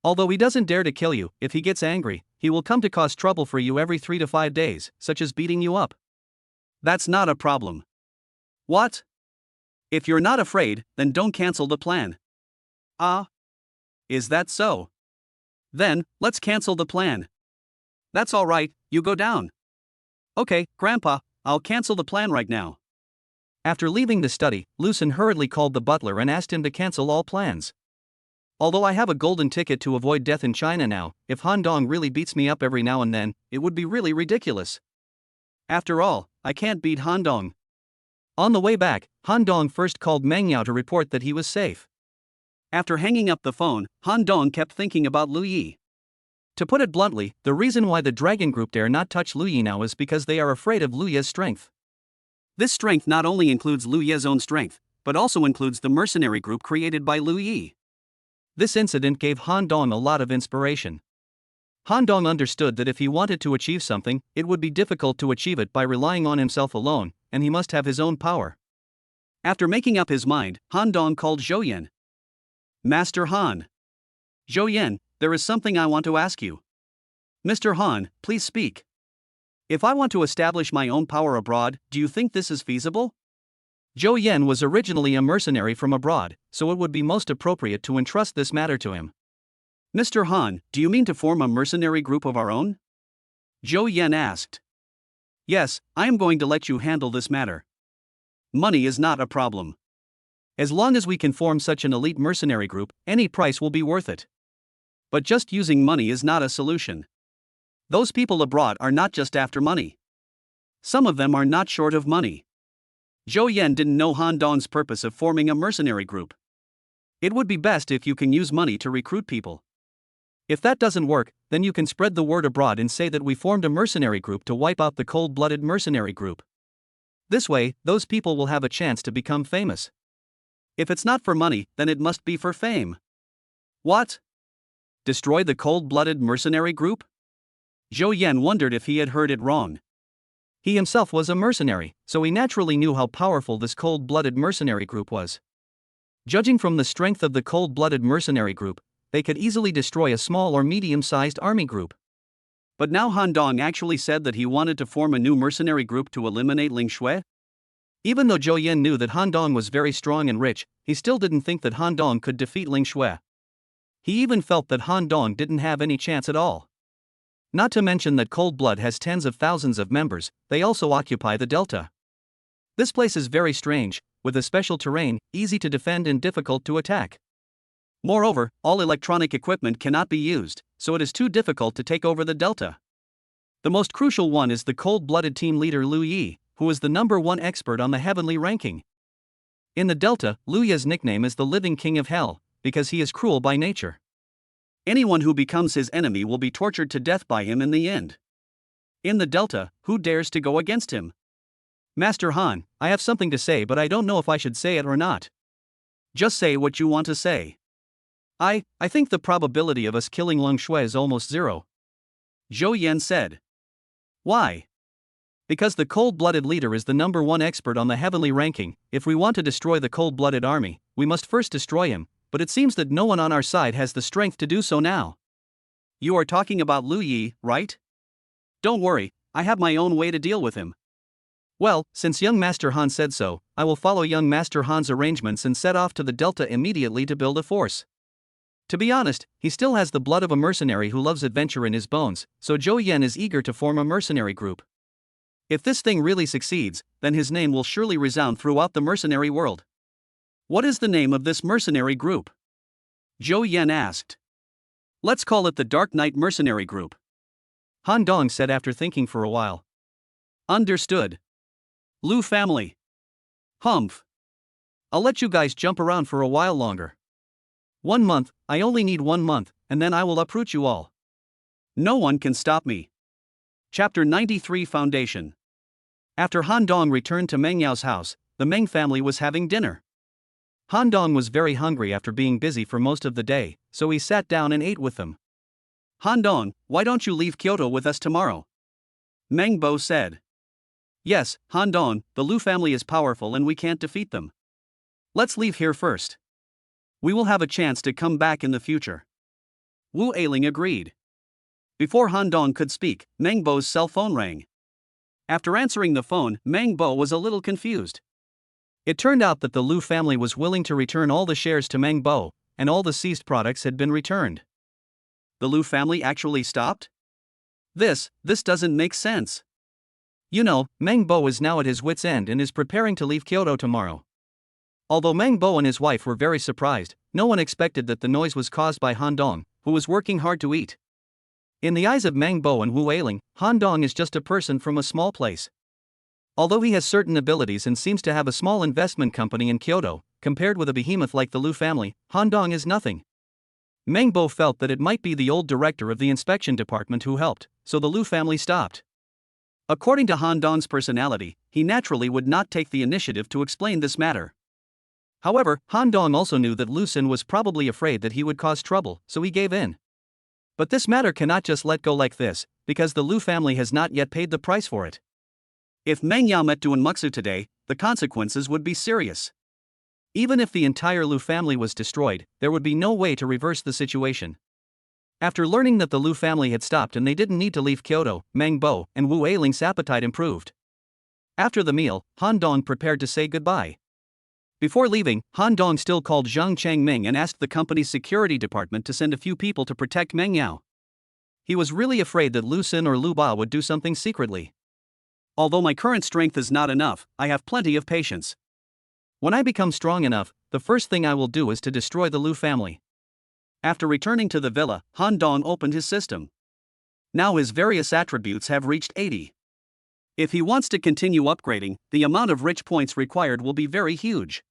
Although he doesn't dare to kill you, if he gets angry, he will come to cause trouble for you every 3 to 5 days, such as beating you up. That's not a problem. What? If you're not afraid, then don't cancel the plan. Ah? Is that so? Then, let's cancel the plan. That's alright, you go down. Okay, Grandpa, I'll cancel the plan right now. After leaving the study, Lucien hurriedly called the butler and asked him to cancel all plans. Although I have a golden ticket to avoid death in China now, if Han Dong really beats me up every now and then, it would be really ridiculous. After all, I can't beat Han Dong. On the way back, Han Dong first called Meng Yao to report that he was safe. After hanging up the phone, Han Dong kept thinking about Lu Yi. To put it bluntly, the reason why the Dragon Group dare not touch Lu Yi now is because they are afraid of Lu Ye's strength. This strength not only includes Lu Ye's own strength, but also includes the mercenary group created by Lu Yi. This incident gave Han Dong a lot of inspiration. Han Dong understood that if he wanted to achieve something, it would be difficult to achieve it by relying on himself alone, and he must have his own power. After making up his mind, Han Dong called Zhou Yan. Master Han. Zhou Yan, there is something I want to ask you. Mr. Han, please speak. If I want to establish my own power abroad, do you think this is feasible? Zhou Yan was originally a mercenary from abroad, so it would be most appropriate to entrust this matter to him. Mr. Han, do you mean to form a mercenary group of our own? Zhou Yan asked. Yes, I am going to let you handle this matter. Money is not a problem. As long as we can form such an elite mercenary group, any price will be worth it. But just using money is not a solution. Those people abroad are not just after money. Some of them are not short of money. Zhou Yan didn't know Han Dong's purpose of forming a mercenary group. It would be best if you can use money to recruit people. If that doesn't work, then you can spread the word abroad and say that we formed a mercenary group to wipe out the cold-blooded mercenary group. This way, those people will have a chance to become famous. If it's not for money, then it must be for fame. What? Destroy the cold-blooded mercenary group? Zhou Yan wondered if he had heard it wrong. He himself was a mercenary, so he naturally knew how powerful this cold-blooded mercenary group was. Judging from the strength of the cold-blooded mercenary group, they could easily destroy a small or medium-sized army group. But now Han Dong actually said that he wanted to form a new mercenary group to eliminate Ling Shui? Even though Zhou Yan knew that Han Dong was very strong and rich, he still didn't think that Han Dong could defeat Ling Shui. He even felt that Han Dong didn't have any chance at all. Not to mention that Cold Blood has tens of thousands of members, they also occupy the Delta. This place is very strange, with a special terrain, easy to defend and difficult to attack. Moreover, all electronic equipment cannot be used, so it is too difficult to take over the Delta. The most crucial one is the cold-blooded team leader Lu Yi, who is the #1 expert on the heavenly ranking. In the Delta, Lu Yi's nickname is the Living King of Hell, because he is cruel by nature. Anyone who becomes his enemy will be tortured to death by him in the end. In the Delta, who dares to go against him? Master Han, I have something to say, but I don't know if I should say it or not. Just say what you want to say. I think the probability of us killing Ling Shui is almost zero. Zhou Yan said. Why? Because the cold-blooded leader is the #1 expert on the heavenly ranking. If we want to destroy the cold-blooded army, we must first destroy him, but it seems that no one on our side has the strength to do so now. You are talking about Lu Yi, right? Don't worry, I have my own way to deal with him. Well, since young Master Han said so, I will follow young Master Han's arrangements and set off to the Delta immediately to build a force. To be honest, he still has the blood of a mercenary who loves adventure in his bones, so Zhou Yan is eager to form a mercenary group. If this thing really succeeds, then his name will surely resound throughout the mercenary world. What is the name of this mercenary group? Zhou Yan asked. Let's call it the Dark Knight Mercenary Group. Han Dong said after thinking for a while. Understood. Lu family. Humph. I'll let you guys jump around for a while longer. 1 month, I only need 1 month, and then I will uproot you all. No one can stop me. Chapter 93 Foundation. After Han Dong returned to Meng Yao's house, the Meng family was having dinner. Han Dong was very hungry after being busy for most of the day, so he sat down and ate with them. Han Dong, why don't you leave Kyoto with us tomorrow? Meng Bo said. Yes, Han Dong, the Lu family is powerful and we can't defeat them. Let's leave here first. We will have a chance to come back in the future. Wu Ailing agreed. Before Han Dong could speak, Meng Bo's cell phone rang. After answering the phone, Meng Bo was a little confused. It turned out that the Lu family was willing to return all the shares to Meng Bo, and all the seized products had been returned. The Lu family actually stopped? This doesn't make sense. You know, Meng Bo is now at his wit's end and is preparing to leave Kyoto tomorrow. Although Meng Bo and his wife were very surprised, no one expected that the noise was caused by Han Dong, who was working hard to eat. In the eyes of Meng Bo and Wu Ailing, Han Dong is just a person from a small place. Although he has certain abilities and seems to have a small investment company in Kyoto, compared with a behemoth like the Lu family, Han Dong is nothing. Meng Bo felt that it might be the old director of the inspection department who helped, so the Lu family stopped. According to Han Dong's personality, he naturally would not take the initiative to explain this matter. However, Han Dong also knew that Lu Xun was probably afraid that he would cause trouble, so he gave in. But this matter cannot just let go like this, because the Lu family has not yet paid the price for it. If Meng Yao met Duan Muxu today, the consequences would be serious. Even if the entire Lu family was destroyed, there would be no way to reverse the situation. After learning that the Lu family had stopped and they didn't need to leave Kyoto, Meng Bo and Wu Ailing's appetite improved. After the meal, Han Dong prepared to say goodbye. Before leaving, Han Dong still called Zhang Changming and asked the company's security department to send a few people to protect Meng Yao. He was really afraid that Lu Xun or Lu Ba would do something secretly. Although my current strength is not enough, I have plenty of patience. When I become strong enough, the first thing I will do is to destroy the Lu family. After returning to the villa, Han Dong opened his system. Now his various attributes have reached 80. If he wants to continue upgrading, the amount of rich points required will be very huge.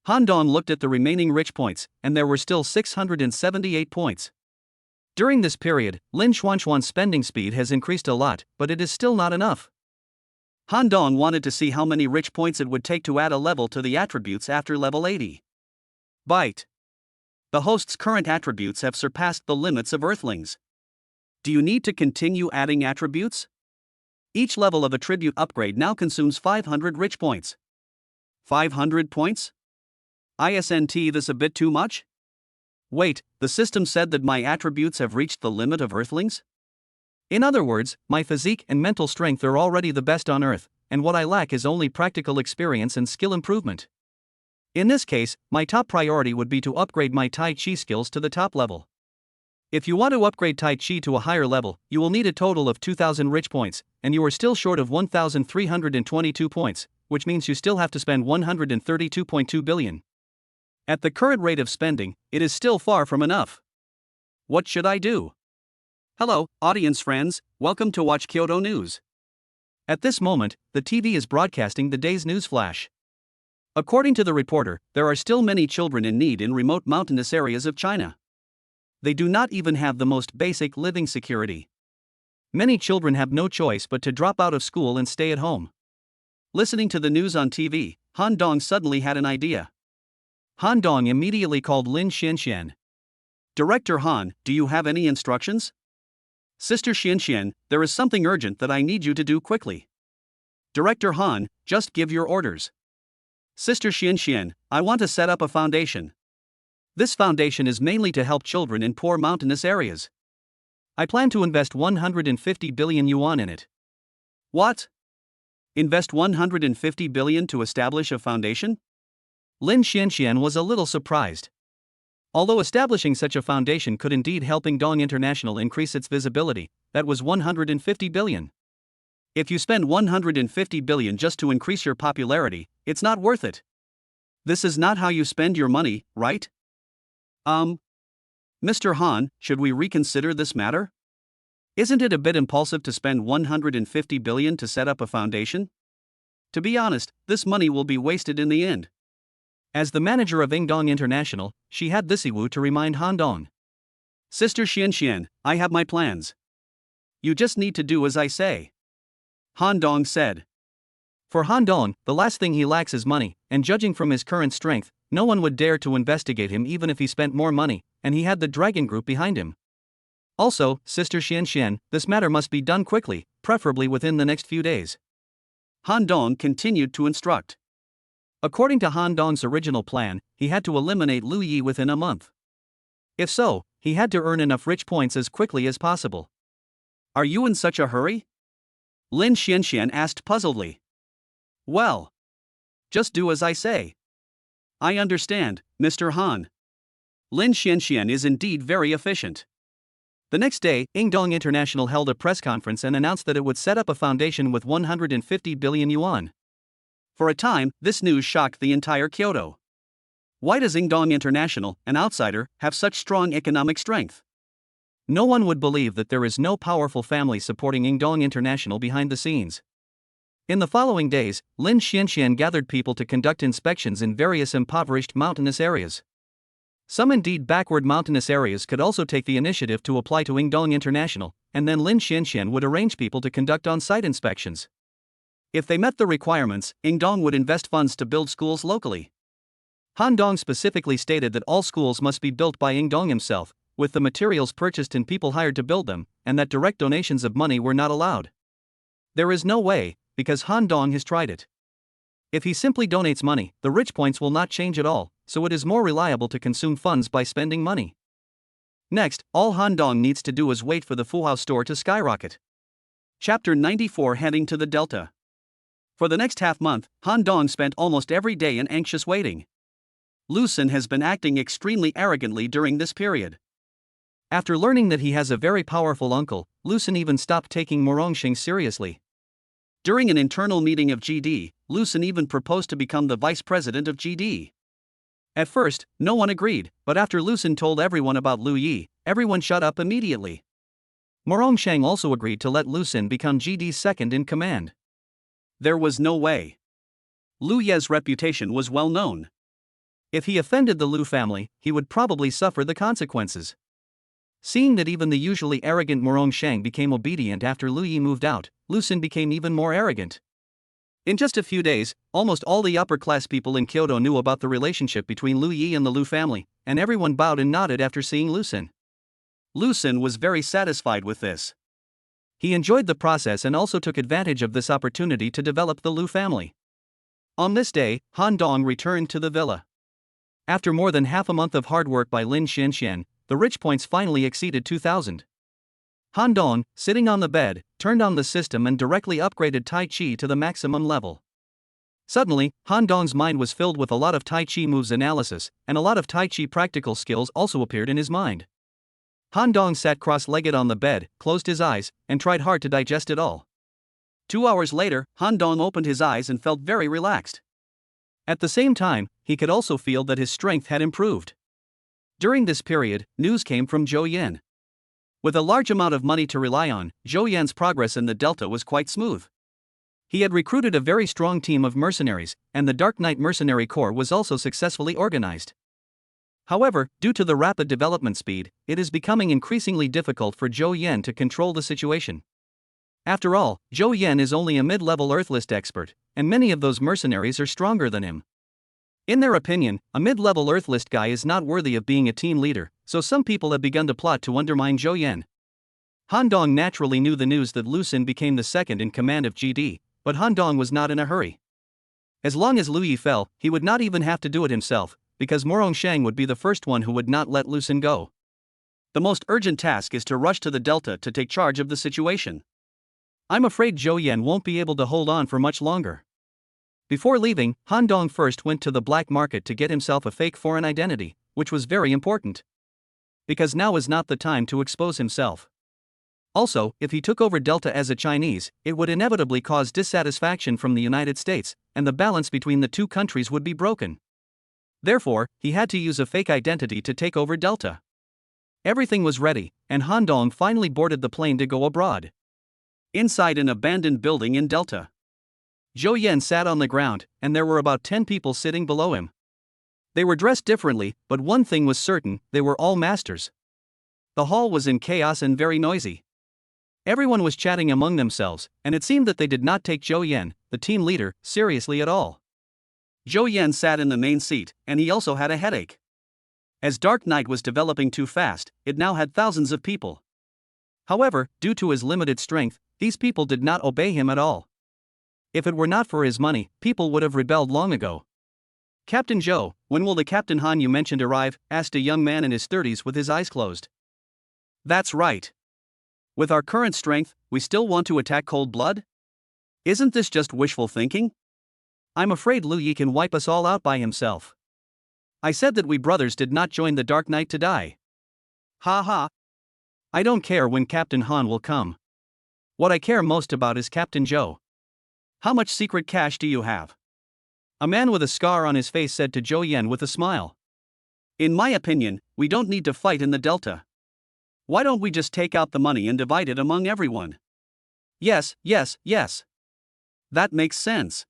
Han Dong looked at the remaining rich points, and there were still 678 points. During this period, Lin Xuanxuan's spending speed has increased a lot, but it is still not enough. Han Dong wanted to see how many rich points it would take to add a level to the attributes after level 80. Bite. The host's current attributes have surpassed the limits of Earthlings. Do you need to continue adding attributes? Each level of attribute upgrade now consumes 500 rich points. 500 points? Isn't this a bit too much? Wait, the system said that my attributes have reached the limit of Earthlings? In other words, my physique and mental strength are already the best on Earth, and what I lack is only practical experience and skill improvement. In this case, my top priority would be to upgrade my Tai Chi skills to the top level. If you want to upgrade Tai Chi to a higher level, you will need a total of 2,000 rich points, and you are still short of 1,322 points, which means you still have to spend 132.2 billion. At the current rate of spending, it is still far from enough. What should I do? Hello, audience friends, welcome to Watch Kyoto News. At this moment, the TV is broadcasting the day's news flash. According to the reporter, there are still many children in need in remote mountainous areas of China. They do not even have the most basic living security. Many children have no choice but to drop out of school and stay at home. Listening to the news on TV, Han Dong suddenly had an idea. Han Dong immediately called Lin Xianxian. Director Han, do you have any instructions? Sister Xianxian, there is something urgent that I need you to do quickly. Director Han, just give your orders. Sister Xianxian, I want to set up a foundation. This foundation is mainly to help children in poor mountainous areas. I plan to invest 150 billion yuan in it. What? Invest 150 billion to establish a foundation? Lin Xianxian was a little surprised. Although establishing such a foundation could indeed help Ingdong International increase its visibility, that was 150 billion. If you spend 150 billion just to increase your popularity, it's not worth it. This is not how you spend your money, right? Mr. Han, should we reconsider this matter? Isn't it a bit impulsive to spend 150 billion to set up a foundation? To be honest, this money will be wasted in the end. As the manager of Ingdong International, she had this Iwu to remind Han Dong. Sister Xianxian, I have my plans. You just need to do as I say. Han Dong said. For Han Dong, the last thing he lacks is money, and judging from his current strength, no one would dare to investigate him even if he spent more money, and he had the Dragon Group behind him. Also, Sister Xianxian, this matter must be done quickly, preferably within the next few days. Han Dong continued to instruct. According to Han Dong's original plan, he had to eliminate Lu Yi within a month. If so, he had to earn enough rich points as quickly as possible. Are you in such a hurry? Lin Xianxian asked puzzledly. Well, just do as I say. I understand, Mr. Han. Lin Xianxian is indeed very efficient. The next day, Yingdong International held a press conference and announced that it would set up a foundation with 150 billion yuan. For a time, this news shocked the entire Kyoto. Why does Yingdong International, an outsider, have such strong economic strength? No one would believe that there is no powerful family supporting Yingdong International behind the scenes. In the following days, Lin Xianxian gathered people to conduct inspections in various impoverished mountainous areas. Some indeed backward mountainous areas could also take the initiative to apply to Yingdong International, and then Lin Xianxian would arrange people to conduct on-site inspections. If they met the requirements, Yingdong would invest funds to build schools locally. Han Dong specifically stated that all schools must be built by Yingdong himself, with the materials purchased and people hired to build them, and that direct donations of money were not allowed. There is no way, because Han Dong has tried it. If he simply donates money, the rich points will not change at all, so it is more reliable to consume funds by spending money. Next, all Han Dong needs to do is wait for the Fuhao store to skyrocket. Chapter 94 Heading to the Delta. For the next half-month, Han Dong spent almost every day in anxious waiting. Lu Xun has been acting extremely arrogantly during this period. After learning that he has a very powerful uncle, Lu Xun even stopped taking Morongxing seriously. During an internal meeting of GD, Lu Xun even proposed to become the vice president of GD. At first, no one agreed, but after Lu Xun told everyone about Lu Yi, everyone shut up immediately. Morongxing also agreed to let Lu Xun become GD's second in command. There was no way. Lu Ye's reputation was well known. If he offended the Lu family, he would probably suffer the consequences. Seeing that even the usually arrogant Morongxing became obedient after Lu Yi moved out, Lu Xun became even more arrogant. In just a few days, almost all the upper-class people in Kyoto knew about the relationship between Lu Yi and the Lu family, and everyone bowed and nodded after seeing Lu Xun. Lu Xun was very satisfied with this. He enjoyed the process and also took advantage of this opportunity to develop the Lu family. On this day, Han Dong returned to the villa. After more than half a month of hard work by Lin Xianxian, the rich points finally exceeded 2,000. Han Dong, sitting on the bed, turned on the system and directly upgraded Tai Chi to the maximum level. Suddenly, Han Dong's mind was filled with a lot of Tai Chi moves analysis, and a lot of Tai Chi practical skills also appeared in his mind. Han Dong sat cross-legged on the bed, closed his eyes, and tried hard to digest it all. 2 hours later, Han Dong opened his eyes and felt very relaxed. At the same time, he could also feel that his strength had improved. During this period, news came from Zhou Yan. With a large amount of money to rely on, Zhou Yan's progress in the Delta was quite smooth. He had recruited a very strong team of mercenaries, and the Dark Knight Mercenary Corps was also successfully organized. However, due to the rapid development speed, it is becoming increasingly difficult for Zhou Yan to control the situation. After all, Zhou Yan is only a mid-level Earthlist expert, and many of those mercenaries are stronger than him. In their opinion, a mid-level Earthlist guy is not worthy of being a team leader, so some people have begun to plot to undermine Zhou Yan. Han Dong naturally knew the news that Lu Xun became the second in command of GD, but Han Dong was not in a hurry. As long as Lu Yi fell, he would not even have to do it himself, because Morongxing would be the first one who would not let Lu Xun go. The most urgent task is to rush to the Delta to take charge of the situation. I'm afraid Zhou Yan won't be able to hold on for much longer. Before leaving, Han Dong first went to the black market to get himself a fake foreign identity, which was very important. Because now is not the time to expose himself. Also, if he took over Delta as a Chinese, it would inevitably cause dissatisfaction from the United States, and the balance between the two countries would be broken. Therefore, he had to use a fake identity to take over Delta. Everything was ready, and Han Dong finally boarded the plane to go abroad. Inside an abandoned building in Delta, Zhou Yan sat on the ground, and there were about 10 people sitting below him. They were dressed differently, but one thing was certain, they were all masters. The hall was in chaos and very noisy. Everyone was chatting among themselves, and it seemed that they did not take Zhou Yan, the team leader, seriously at all. Zhou Yan sat in the main seat, and he also had a headache. As Dark Knight was developing too fast, it now had thousands of people. However, due to his limited strength, these people did not obey him at all. If it were not for his money, people would have rebelled long ago. Captain Zhou, when will the Captain Han you mentioned arrive? Asked a young man in his 30s with his eyes closed. That's right. With our current strength, we still want to attack cold blood? Isn't this just wishful thinking? I'm afraid Lu Yi can wipe us all out by himself. I said that we brothers did not join the Dark Knight to die. Ha ha. I don't care when Captain Han will come. What I care most about is Captain Zhou. How much secret cash do you have? A man with a scar on his face said to Zhou Yan with a smile. In my opinion, we don't need to fight in the Delta. Why don't we just take out the money and divide it among everyone? Yes, yes, yes. That makes sense.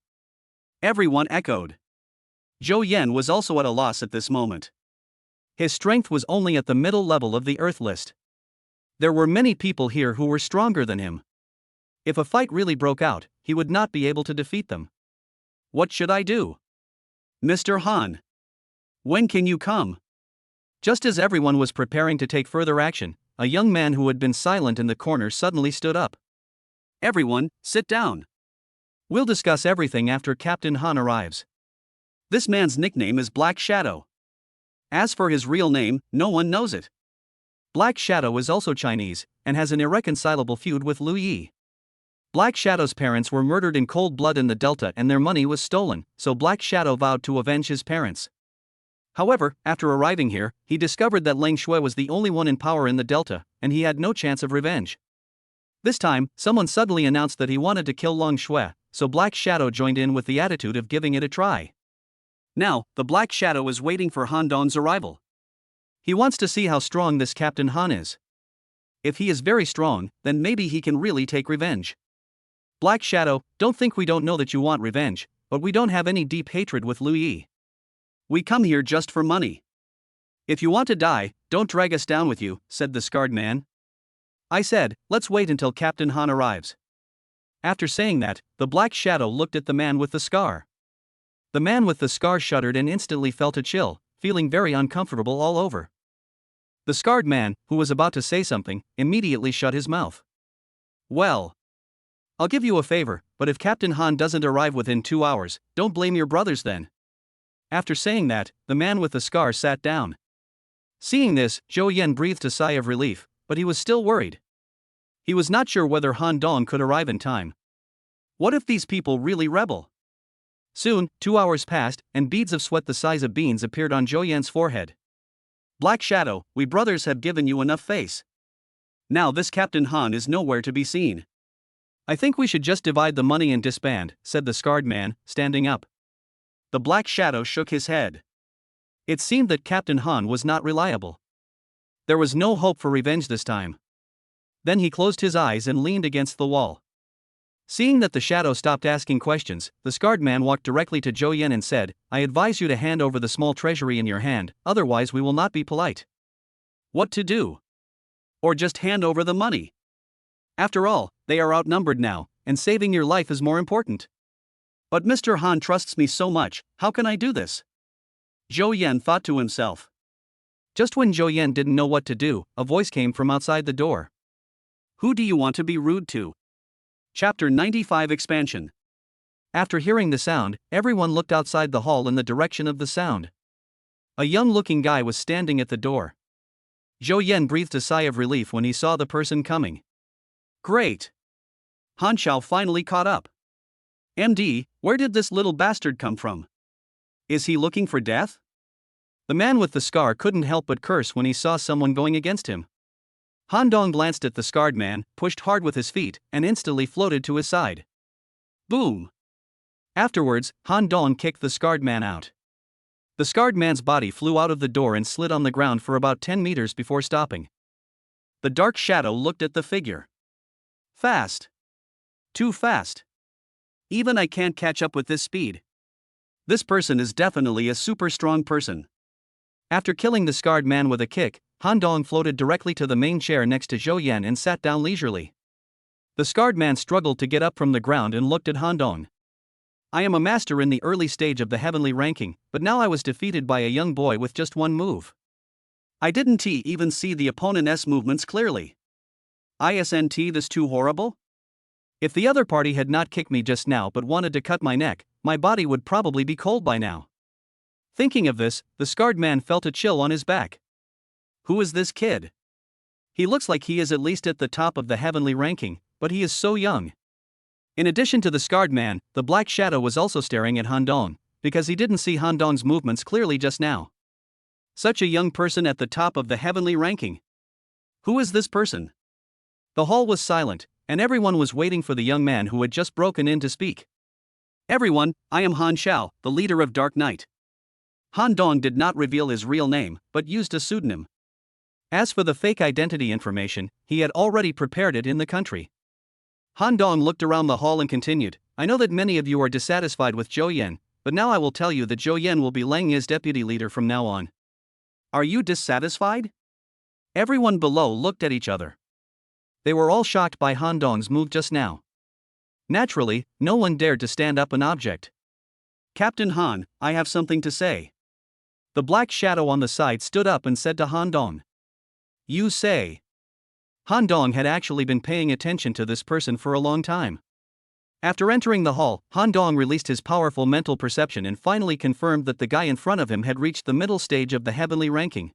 Everyone echoed. Zhou Yan was also at a loss at this moment. His strength was only at the middle level of the Earth list. There were many people here who were stronger than him. If a fight really broke out, he would not be able to defeat them. What should I do? Mr. Han. When can you come? Just as everyone was preparing to take further action, a young man who had been silent in the corner suddenly stood up. Everyone, sit down. We'll discuss everything after Captain Han arrives. This man's nickname is Black Shadow. As for his real name, no one knows it. Black Shadow is also Chinese, and has an irreconcilable feud with Lu Yi. Black Shadow's parents were murdered in cold blood in the Delta and their money was stolen, so Black Shadow vowed to avenge his parents. However, after arriving here, he discovered that Leng Shui was the only one in power in the Delta, and he had no chance of revenge. This time, someone suddenly announced that he wanted to kill Leng Shui, so Black Shadow joined in with the attitude of giving it a try. Now, the Black Shadow is waiting for Han Dong's arrival. He wants to see how strong this Captain Han is. If he is very strong, then maybe he can really take revenge. Black Shadow, don't think we don't know that you want revenge, but we don't have any deep hatred with Lu Yi. We come here just for money. If you want to die, don't drag us down with you, said the scarred man. I said, let's wait until Captain Han arrives. After saying that, the Black Shadow looked at the man with the scar. The man with the scar shuddered and instantly felt a chill, feeling very uncomfortable all over. The scarred man, who was about to say something, immediately shut his mouth. Well, I'll give you a favor, but if Captain Han doesn't arrive within 2 hours, don't blame your brothers then. After saying that, the man with the scar sat down. Seeing this, Zhou Yan breathed a sigh of relief, but he was still worried. He was not sure whether Han Dong could arrive in time. What if these people really rebel? Soon, 2 hours passed, and beads of sweat the size of beans appeared on Zhou Yan's forehead. Black Shadow, we brothers have given you enough face. Now this Captain Han is nowhere to be seen. I think we should just divide the money and disband, said the scarred man, standing up. The Black Shadow shook his head. It seemed that Captain Han was not reliable. There was no hope for revenge this time. Then he closed his eyes and leaned against the wall. Seeing that the shadow stopped asking questions, the scarred man walked directly to Zhou Yan and said, I advise you to hand over the small treasury in your hand, otherwise we will not be polite. What to do? Or just hand over the money? After all, they are outnumbered now, and saving your life is more important. But Mr. Han trusts me so much, how can I do this? Zhou Yan thought to himself. Just when Zhou Yan didn't know what to do, a voice came from outside the door. Who do you want to be rude to? Chapter 95 Expansion. After hearing the sound, everyone looked outside the hall in the direction of the sound. A young-looking guy was standing at the door. Zhou Yan breathed a sigh of relief when he saw the person coming. Great! Han Xiao finally caught up. MD, where did this little bastard come from? Is he looking for death? The man with the scar couldn't help but curse when he saw someone going against him. Han Dong glanced at the scarred man, pushed hard with his feet, and instantly floated to his side. Boom! Afterwards, Han Dong kicked the scarred man out. The scarred man's body flew out of the door and slid on the ground for about 10 meters before stopping. The dark shadow looked at the figure. Fast. Too fast. Even I can't catch up with this speed. This person is definitely a super strong person. After killing the scarred man with a kick, Han Dong floated directly to the main chair next to Zhou Yan and sat down leisurely. The scarred man struggled to get up from the ground and looked at Han Dong. I am a master in the early stage of the heavenly ranking, but now I was defeated by a young boy with just one move. I didn't even see the opponent's movements clearly. Isn't this too horrible? If the other party had not kicked me just now but wanted to cut my neck, my body would probably be cold by now. Thinking of this, the scarred man felt a chill on his back. Who is this kid? He looks like he is at least at the top of the heavenly ranking, but he is so young. In addition to the scarred man, the black shadow was also staring at Han Dong, because he didn't see Han Dong's movements clearly just now. Such a young person at the top of the heavenly ranking. Who is this person? The hall was silent, and everyone was waiting for the young man who had just broken in to speak. Everyone, I am Han Shao, the leader of Dark Knight. Han Dong did not reveal his real name, but used a pseudonym. As for the fake identity information, he had already prepared it in the country. Han Dong looked around the hall and continued, I know that many of you are dissatisfied with Zhou Yan, but now I will tell you that Zhou Yan will be Lang Yi's deputy leader from now on. Are you dissatisfied? Everyone below looked at each other. They were all shocked by Han Dong's move just now. Naturally, no one dared to stand up and object. Captain Han, I have something to say. The black shadow on the side stood up and said to Han Dong. You say. Han Dong had actually been paying attention to this person for a long time. After entering the hall, Han Dong released his powerful mental perception and finally confirmed that the guy in front of him had reached the middle stage of the heavenly ranking.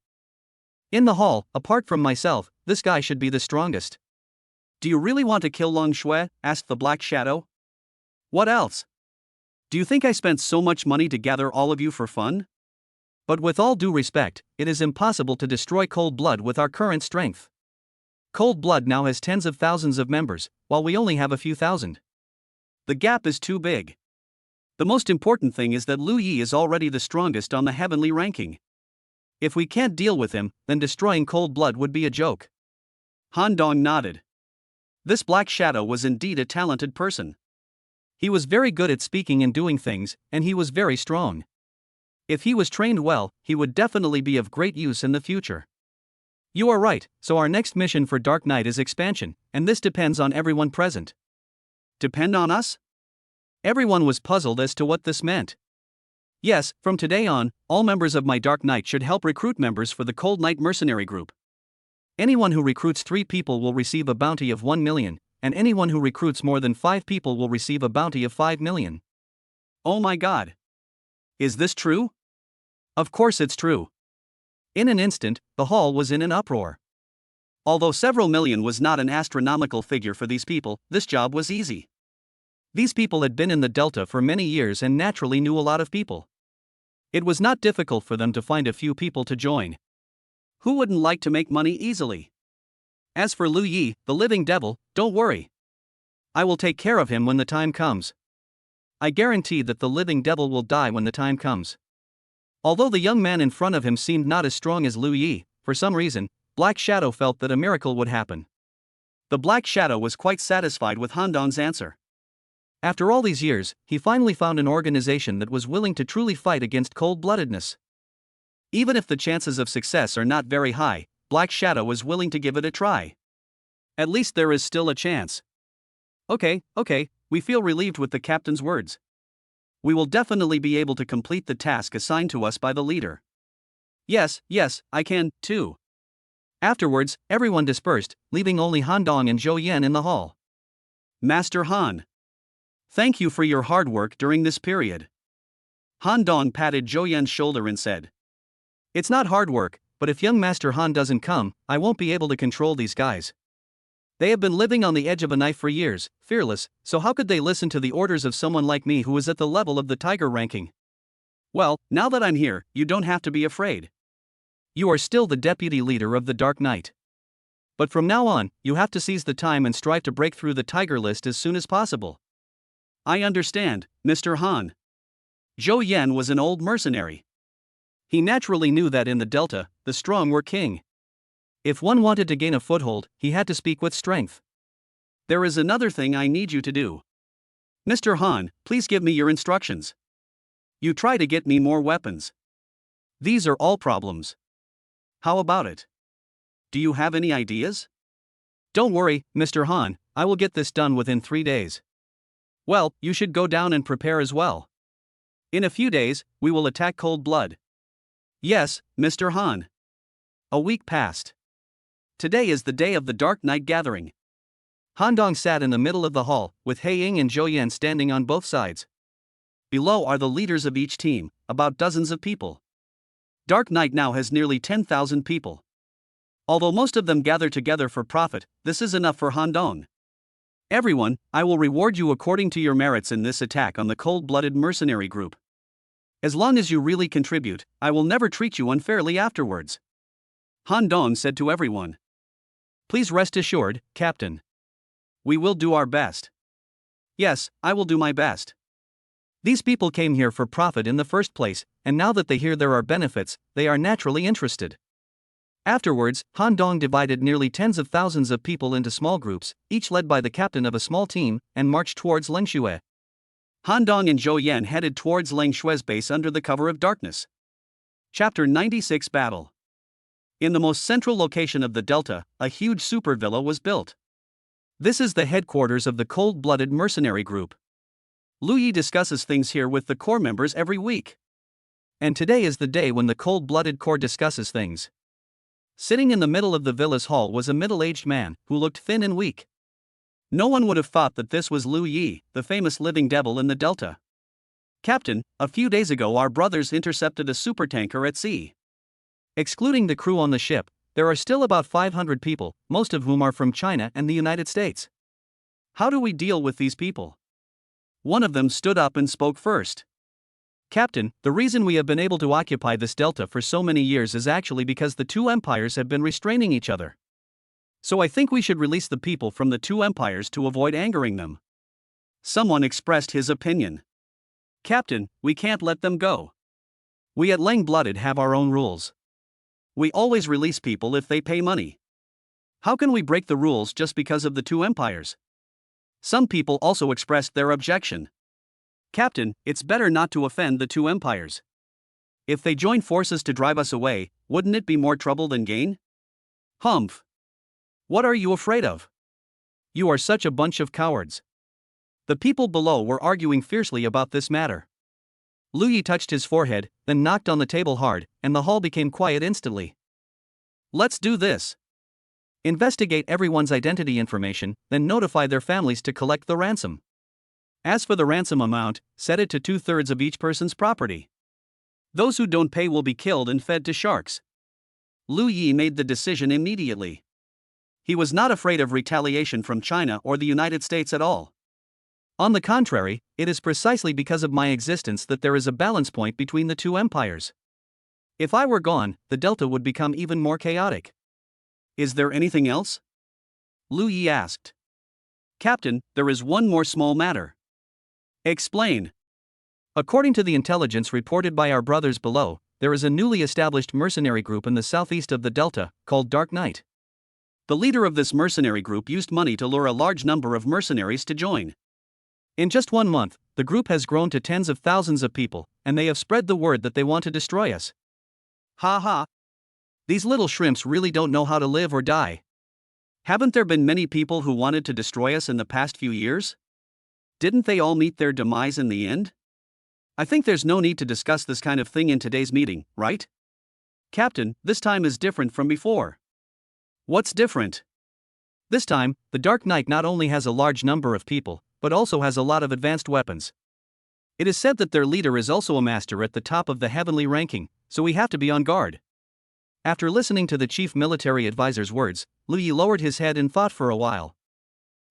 In the hall, apart from myself, this guy should be the strongest. Do you really want to kill Long Shui? Asked the black shadow. What else? Do you think I spent so much money to gather all of you for fun? But with all due respect, it is impossible to destroy Cold Blood with our current strength. Cold Blood now has tens of thousands of members, while we only have a few thousand. The gap is too big. The most important thing is that Lu Yi is already the strongest on the heavenly ranking. If we can't deal with him, then destroying Cold Blood would be a joke. Han Dong nodded. This black shadow was indeed a talented person. He was very good at speaking and doing things, and he was very strong. If he was trained well, he would definitely be of great use in the future. You are right, so our next mission for Dark Knight is expansion, and this depends on everyone present. Depend on us? Everyone was puzzled as to what this meant. Yes, from today on, all members of my Dark Knight should help recruit members for the Cold Knight Mercenary Group. Anyone who recruits 3 people will receive a bounty of 1 million, and anyone who recruits more than 5 people will receive a bounty of 5 million. Oh my god. Is this true? Of course it's true. In an instant, the hall was in an uproar. Although several million was not an astronomical figure for these people, this job was easy. These people had been in the Delta for many years and naturally knew a lot of people. It was not difficult for them to find a few people to join. Who wouldn't like to make money easily? As for Lu Yi, the living devil, don't worry. I will take care of him when the time comes. I guarantee that the living devil will die when the time comes. Although the young man in front of him seemed not as strong as Lu Yi, for some reason, Black Shadow felt that a miracle would happen. The Black Shadow was quite satisfied with Han Dong's answer. After all these years, he finally found an organization that was willing to truly fight against cold-bloodedness. Even if the chances of success are not very high, Black Shadow is willing to give it a try. At least there is still a chance. Okay, we feel relieved with the captain's words. We will definitely be able to complete the task assigned to us by the leader. Yes, I can, too. Afterwards, everyone dispersed, leaving only Han Dong and Zhou Yan in the hall. Master Han. Thank you for your hard work during this period. Han Dong patted Zhou Yan's shoulder and said. It's not hard work, but if young Master Han doesn't come, I won't be able to control these guys. They have been living on the edge of a knife for years, fearless, so how could they listen to the orders of someone like me who is at the level of the Tiger ranking? Well, now that I'm here, you don't have to be afraid. You are still the deputy leader of the Dark Knight. But from now on, you have to seize the time and strive to break through the Tiger list as soon as possible. I understand, Mr. Han. Zhou Yan was an old mercenary. He naturally knew that in the Delta, the strong were king. If one wanted to gain a foothold, he had to speak with strength. There is another thing I need you to do. Mr. Han, please give me your instructions. You try to get me more weapons. These are all problems. How about it? Do you have any ideas? Don't worry, Mr. Han, I will get this done within 3 days. Well, you should go down and prepare as well. In a few days, we will attack Cold Blood. Yes, Mr. Han. A week passed. Today is the day of the Dark Knight gathering. Han Dong sat in the middle of the hall, with He Ying and Zhou Yan standing on both sides. Below are the leaders of each team, about dozens of people. Dark Knight now has nearly 10,000 people. Although most of them gather together for profit, this is enough for Han Dong. Everyone, I will reward you according to your merits in this attack on the cold-blooded mercenary group. As long as you really contribute, I will never treat you unfairly afterwards. Han Dong said to everyone. Please rest assured, Captain. We will do our best. Yes, I will do my best. These people came here for profit in the first place, and now that they hear there are benefits, they are naturally interested. Afterwards, Han Dong divided nearly tens of thousands of people into small groups, each led by the captain of a small team, and marched towards Leng Xue. Han Dong and Zhou Yan headed towards Leng Xue's base under the cover of darkness. Chapter 96 Battle. In the most central location of the Delta, a huge super villa was built. This is the headquarters of the cold-blooded mercenary group. Lu Yi discusses things here with the core members every week. And today is the day when the cold-blooded core discusses things. Sitting in the middle of the villa's hall was a middle-aged man, who looked thin and weak. No one would have thought that this was Lu Yi, the famous living devil in the Delta. Captain, a few days ago our brothers intercepted a supertanker at sea. Excluding the crew on the ship, there are still about 500 people, most of whom are from China and the United States. How do we deal with these people? One of them stood up and spoke first. Captain, the reason we have been able to occupy this delta for so many years is actually because the two empires have been restraining each other. So I think we should release the people from the two empires to avoid angering them. Someone expressed his opinion. Captain, we can't let them go. We at Leng-Blooded have our own rules. We always release people if they pay money. How can we break the rules just because of the two empires? Some people also expressed their objection. Captain, it's better not to offend the two empires. If they join forces to drive us away, wouldn't it be more trouble than gain? Humph. What are you afraid of? You are such a bunch of cowards. The people below were arguing fiercely about this matter. Lu Yi touched his forehead, then knocked on the table hard, and the hall became quiet instantly. Let's do this. Investigate everyone's identity information, then notify their families to collect the ransom. As for the ransom amount, set it to 2/3 of each person's property. Those who don't pay will be killed and fed to sharks. Lu Yi made the decision immediately. He was not afraid of retaliation from China or the United States at all. On the contrary, it is precisely because of my existence that there is a balance point between the two empires. If I were gone, the Delta would become even more chaotic. Is there anything else? Lu Yi asked. Captain, there is one more small matter. Explain. According to the intelligence reported by our brothers below, there is a newly established mercenary group in the southeast of the Delta, called Dark Knight. The leader of this mercenary group used money to lure a large number of mercenaries to join. In just 1 month, the group has grown to tens of thousands of people, and they have spread the word that they want to destroy us. Ha ha. These little shrimps really don't know how to live or die. Haven't there been many people who wanted to destroy us in the past few years? Didn't they all meet their demise in the end? I think there's no need to discuss this kind of thing in today's meeting, right? Captain, this time is different from before. What's different? This time, the Dark Knight not only has a large number of people, but also has a lot of advanced weapons. It is said that their leader is also a master at the top of the heavenly ranking, so we have to be on guard. After listening to the chief military advisor's words, Lu Yi lowered his head and thought for a while.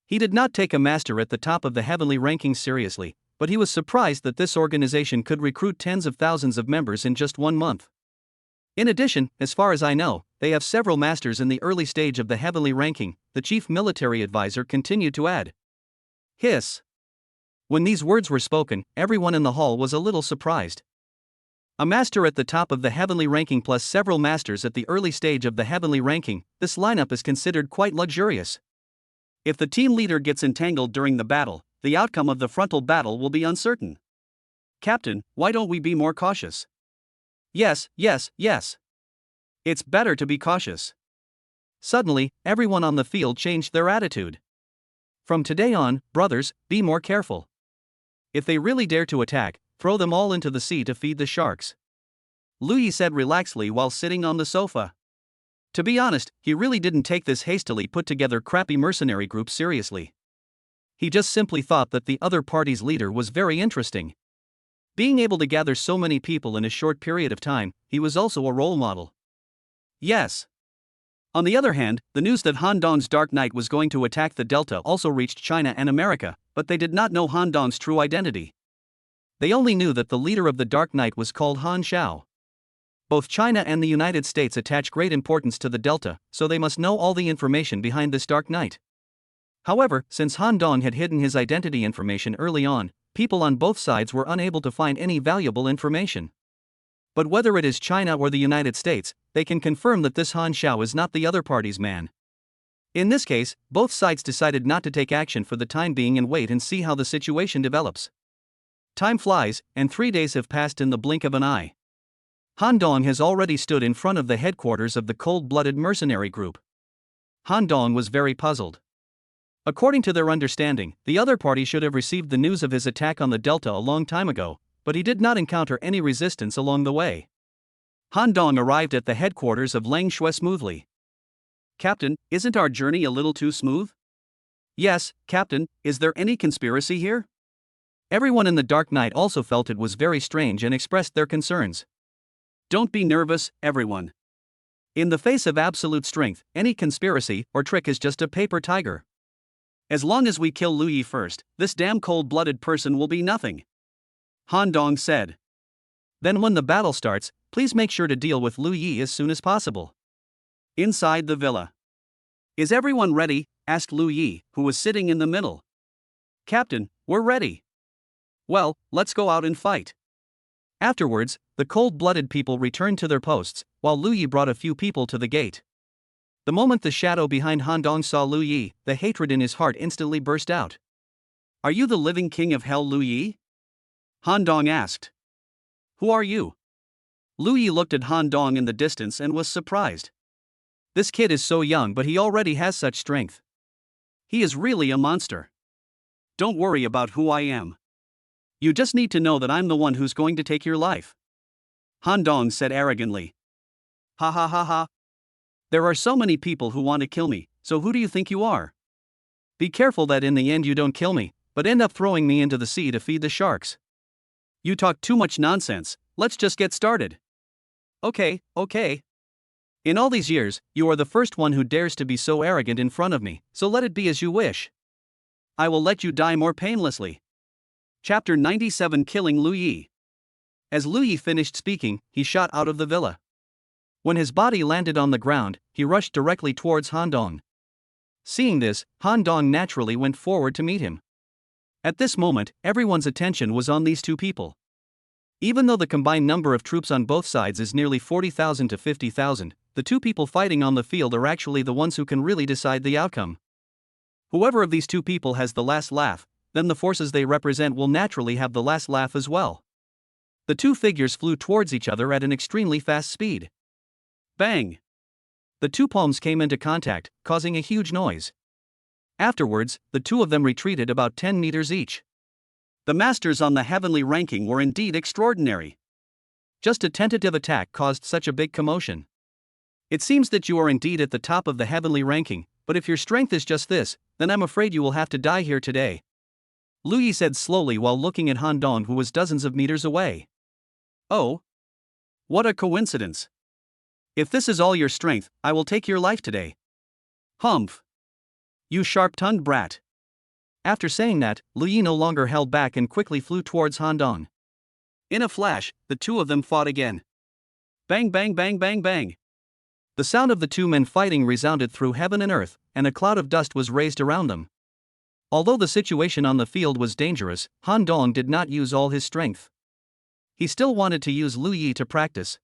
He did not take a master at the top of the heavenly rankings seriously, but he was surprised that this organization could recruit tens of thousands of members in just 1 month. In addition, as far as I know, they have several masters in the early stage of the heavenly ranking, the chief military advisor continued to add. Hiss. When these words were spoken, everyone in the hall was a little surprised. A master at the top of the heavenly ranking plus several masters at the early stage of the heavenly ranking, this lineup is considered quite luxurious. If the team leader gets entangled during the battle, the outcome of the frontal battle will be uncertain. Captain, why don't we be more cautious? Yes. It's better to be cautious. Suddenly, everyone on the field changed their attitude. From today on, brothers, be more careful. If they really dare to attack, throw them all into the sea to feed the sharks. Lu Yi said relaxedly while sitting on the sofa. To be honest, he really didn't take this hastily put together crappy mercenary group seriously. He just simply thought that the other party's leader was very interesting. Being able to gather so many people in a short period of time, he was also a role model. Yes. On the other hand, the news that Han Dong's Dark Knight was going to attack the Delta also reached China and America, but they did not know Han Dong's true identity. They only knew that the leader of the Dark Knight was called Han Shao. Both China and the United States attach great importance to the Delta, so they must know all the information behind this Dark Knight. However, since Han Dong had hidden his identity information early on, people on both sides were unable to find any valuable information. But whether it is China or the United States, they can confirm that this Han Shao is not the other party's man. In this case, both sides decided not to take action for the time being and wait and see how the situation develops. Time flies, and 3 days have passed in the blink of an eye. Han Dong has already stood in front of the headquarters of the cold-blooded mercenary group. Han Dong was very puzzled. According to their understanding, the other party should have received the news of his attack on the Delta a long time ago, but he did not encounter any resistance along the way. Han Dong arrived at the headquarters of Lang Shui smoothly. Captain, isn't our journey a little too smooth? Yes, Captain, is there any conspiracy here? Everyone in the Dark Knight also felt it was very strange and expressed their concerns. Don't be nervous, everyone. In the face of absolute strength, any conspiracy or trick is just a paper tiger. As long as we kill Lu Yi first, this damn cold-blooded person will be nothing. Han Dong said. Then when the battle starts, please make sure to deal with Lu Yi as soon as possible. Inside the villa. Is everyone ready? Asked Lu Yi, who was sitting in the middle. Captain, we're ready. Well, let's go out and fight. Afterwards, the cold-blooded people returned to their posts, while Lu Yi brought a few people to the gate. The moment the shadow behind Han Dong saw Lu Yi, the hatred in his heart instantly burst out. Are you the living king of hell, Lu Yi? Han Dong asked. Who are you? Lu Yi looked at Han Dong in the distance and was surprised. This kid is so young, but he already has such strength. He is really a monster. Don't worry about who I am. You just need to know that I'm the one who's going to take your life. Han Dong said arrogantly. Ha ha ha ha. There are so many people who want to kill me, so who do you think you are? Be careful that in the end you don't kill me, but end up throwing me into the sea to feed the sharks. You talk too much nonsense, let's just get started. Okay. In all these years, you are the first one who dares to be so arrogant in front of me, so let it be as you wish. I will let you die more painlessly. Chapter 97 Killing Lu Yi. As Lu Yi finished speaking, he shot out of the villa. When his body landed on the ground, he rushed directly towards Han Dong. Seeing this, Han Dong naturally went forward to meet him. At this moment, everyone's attention was on these two people. Even though the combined number of troops on both sides is nearly 40,000 to 50,000, the two people fighting on the field are actually the ones who can really decide the outcome. Whoever of these two people has the last laugh, then the forces they represent will naturally have the last laugh as well. The two figures flew towards each other at an extremely fast speed. Bang! The two palms came into contact, causing a huge noise. Afterwards, the two of them retreated about 10 meters each. The masters on the heavenly ranking were indeed extraordinary. Just a tentative attack caused such a big commotion. It seems that you are indeed at the top of the heavenly ranking, but if your strength is just this, then I'm afraid you will have to die here today. Lu Yi said slowly while looking at Han Dong, who was dozens of meters away. Oh? What a coincidence. If this is all your strength, I will take your life today. Humph. You sharp-tongued brat. After saying that, Lu Yi no longer held back and quickly flew towards Han Dong. In a flash, the two of them fought again. Bang bang bang bang bang. The sound of the two men fighting resounded through heaven and earth, and a cloud of dust was raised around them. Although the situation on the field was dangerous, Han Dong did not use all his strength. He still wanted to use Lu Yi to practice.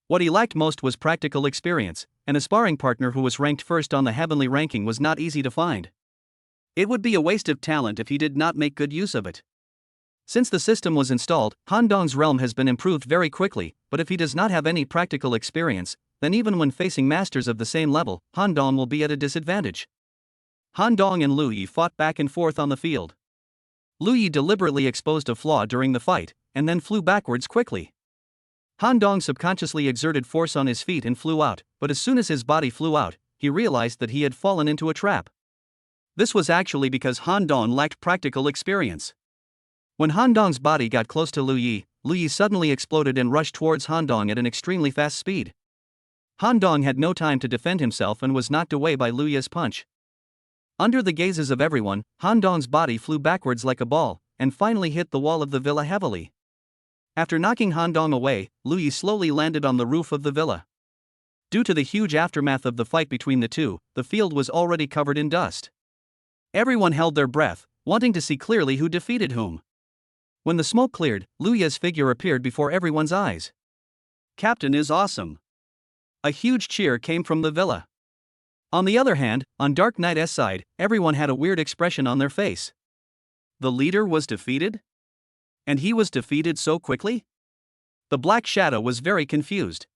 What he lacked most was practical experience, and a sparring partner who was ranked first on the heavenly ranking was not easy to find. It would be a waste of talent if he did not make good use of it. Since the system was installed, Han Dong's realm has been improved very quickly, but if he does not have any practical experience, then even when facing masters of the same level, Han Dong will be at a disadvantage. Han Dong and Lu Yi fought back and forth on the field. Lu Yi deliberately exposed a flaw during the fight, and then flew backwards quickly. Han Dong subconsciously exerted force on his feet and flew out, but as soon as his body flew out, he realized that he had fallen into a trap. This was actually because Han Dong lacked practical experience. When Han Dong's body got close to Lu Yi suddenly exploded and rushed towards Han Dong at an extremely fast speed. Han Dong had no time to defend himself and was knocked away by Lu Yi's punch. Under the gazes of everyone, Han Dong's body flew backwards like a ball, and finally hit the wall of the villa heavily. After knocking Han Dong away, Lu Yi slowly landed on the roof of the villa. Due to the huge aftermath of the fight between the two, the field was already covered in dust. Everyone held their breath, wanting to see clearly who defeated whom. When the smoke cleared, Lu Yi's figure appeared before everyone's eyes. Captain is awesome. A huge cheer came from the villa. On the other hand, on Dark Knight's side, everyone had a weird expression on their face. The leader was defeated? And he was defeated so quickly? The Black Shadow was very confused.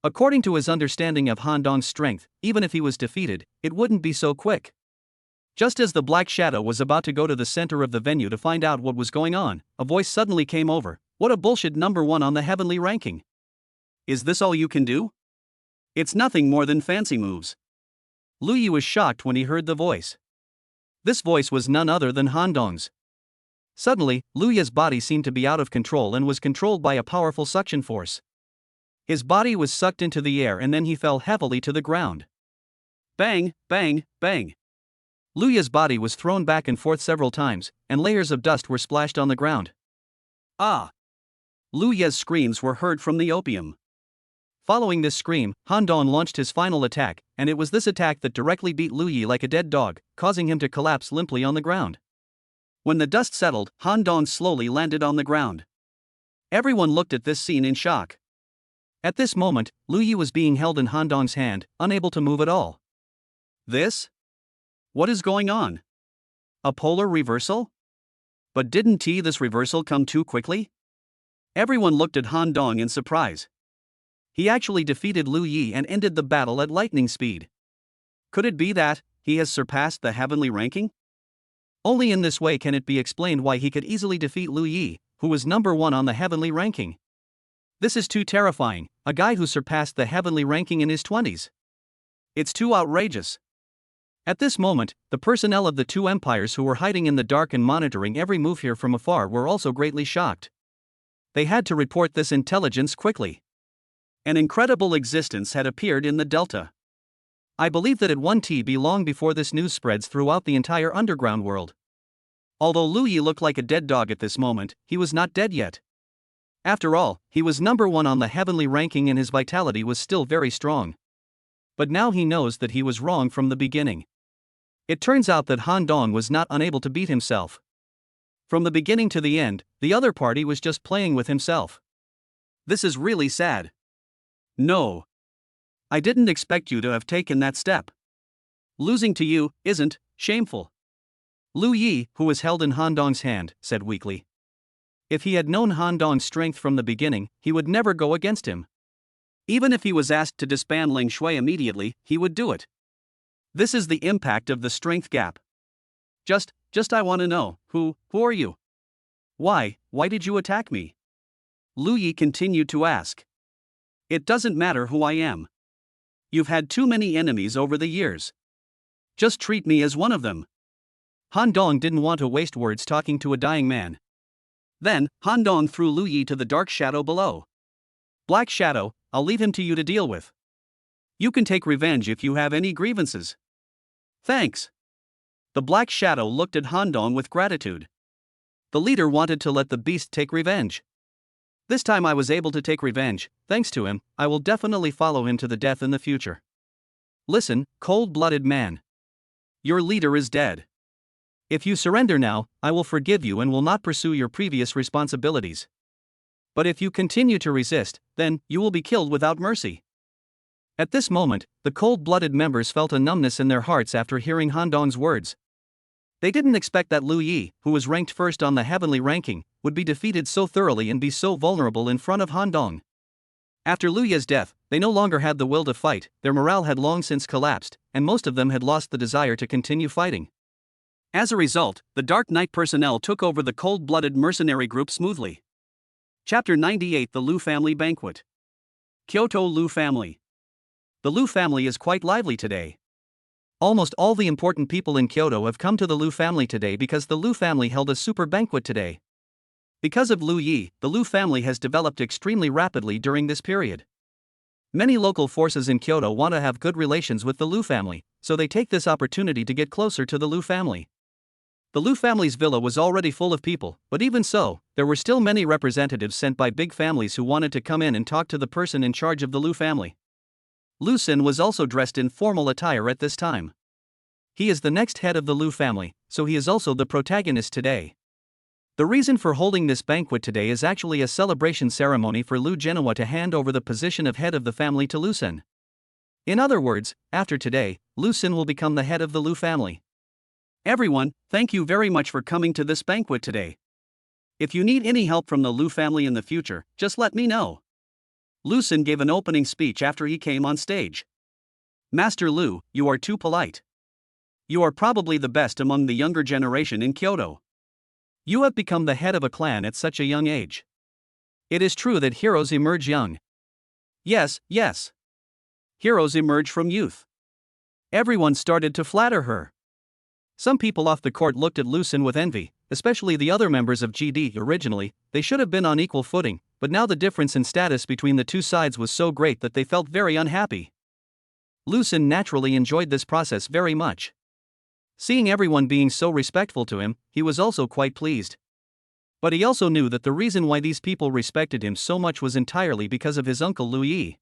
According to his understanding of Han Dong's strength, even if he was defeated, it wouldn't be so quick. Just as the Black Shadow was about to go to the center of the venue to find out what was going on, a voice suddenly came over. What a bullshit, number 1 on the heavenly ranking. Is this all you can do? It's nothing more than fancy moves. Lu Yi was shocked when he heard the voice. This voice was none other than Han Dong's. Suddenly, Lu Yi's body seemed to be out of control and was controlled by a powerful suction force. His body was sucked into the air and then he fell heavily to the ground. Bang, bang, bang. Lu Yi's body was thrown back and forth several times, and layers of dust were splashed on the ground. Ah! Lu Yi's screams were heard from the opium. Following this scream, Han Dong launched his final attack, and it was this attack that directly beat Lu Yi like a dead dog, causing him to collapse limply on the ground. When the dust settled, Han Dong slowly landed on the ground. Everyone looked at this scene in shock. At this moment, Lu Yi was being held in Han Dong's hand, unable to move at all. This? What is going on? A polar reversal? But didn't this reversal come too quickly? Everyone looked at Han Dong in surprise. He actually defeated Lu Yi and ended the battle at lightning speed. Could it be that he has surpassed the heavenly ranking? Only in this way can it be explained why he could easily defeat Lu Yi, who was number 1 on the heavenly ranking. This is too terrifying, a guy who surpassed the heavenly ranking in his 20s. It's too outrageous. At this moment, the personnel of the two empires who were hiding in the dark and monitoring every move here from afar were also greatly shocked. They had to report this intelligence quickly. An incredible existence had appeared in the Delta. I believe that it won't be long before this news spreads throughout the entire underground world. Although Lu Yi looked like a dead dog at this moment, he was not dead yet. After all, he was number 1 on the heavenly ranking and his vitality was still very strong. But now he knows that he was wrong from the beginning. It turns out that Han Dong was not unable to beat himself. From the beginning to the end, the other party was just playing with himself. This is really sad. No. I didn't expect you to have taken that step. Losing to you isn't shameful. Lu Yi, who was held in Han Dong's hand, said weakly. If he had known Han Dong's strength from the beginning, he would never go against him. Even if he was asked to disband Ling Shui immediately, he would do it. This is the impact of the strength gap. Just I want to know, who are you? Why did you attack me? Lu Yi continued to ask. It doesn't matter who I am. You've had too many enemies over the years. Just treat me as one of them. Han Dong didn't want to waste words talking to a dying man. Then, Han Dong threw Lu Yi to the dark shadow below. Black Shadow, I'll leave him to you to deal with. You can take revenge if you have any grievances. Thanks. The Black Shadow looked at Han Dong with gratitude. The leader wanted to let the beast take revenge. This time I was able to take revenge. Thanks to him, I will definitely follow him to the death in the future. Listen, cold-blooded man. Your leader is dead. If you surrender now, I will forgive you and will not pursue your previous responsibilities. But if you continue to resist, then you will be killed without mercy. At this moment, the cold-blooded members felt a numbness in their hearts after hearing Han Dong's words. They didn't expect that Lu Yi, who was ranked first on the heavenly ranking, would be defeated so thoroughly and be so vulnerable in front of Han Dong. After Lu Yi's death, they no longer had the will to fight, their morale had long since collapsed, and most of them had lost the desire to continue fighting. As a result, the Dark Knight personnel took over the cold-blooded mercenary group smoothly. Chapter 98: The Lu Family Banquet. Kyoto Lu Family. The Lu family is quite lively today. Almost all the important people in Kyoto have come to the Lu family today because the Lu family held a super banquet today. Because of Lu Yi, the Lu family has developed extremely rapidly during this period. Many local forces in Kyoto want to have good relations with the Lu family, so they take this opportunity to get closer to the Lu family. The Lu family's villa was already full of people, but even so, there were still many representatives sent by big families who wanted to come in and talk to the person in charge of the Lu family. Lu Xun was also dressed in formal attire at this time. He is the next head of the Lu family, so he is also the protagonist today. The reason for holding this banquet today is actually a celebration ceremony for Lu Genoa to hand over the position of head of the family to Lu Xun. In other words, after today, Lu Xun will become the head of the Lu family. Everyone, thank you very much for coming to this banquet today. If you need any help from the Lu family in the future, just let me know. Lu Xun gave an opening speech after he came on stage. Master Lu, you are too polite. You are probably the best among the younger generation in Kyoto. You have become the head of a clan at such a young age. It is true that heroes emerge young. Yes, yes. Heroes emerge from youth. Everyone started to flatter her. Some people off the court looked at Lu Xun with envy, especially the other members of GD. Originally, they should have been on equal footing, but now the difference in status between the two sides was so great that they felt very unhappy. Lu Xun naturally enjoyed this process very much. Seeing everyone being so respectful to him, he was also quite pleased. But he also knew that the reason why these people respected him so much was entirely because of his uncle Lu Yi.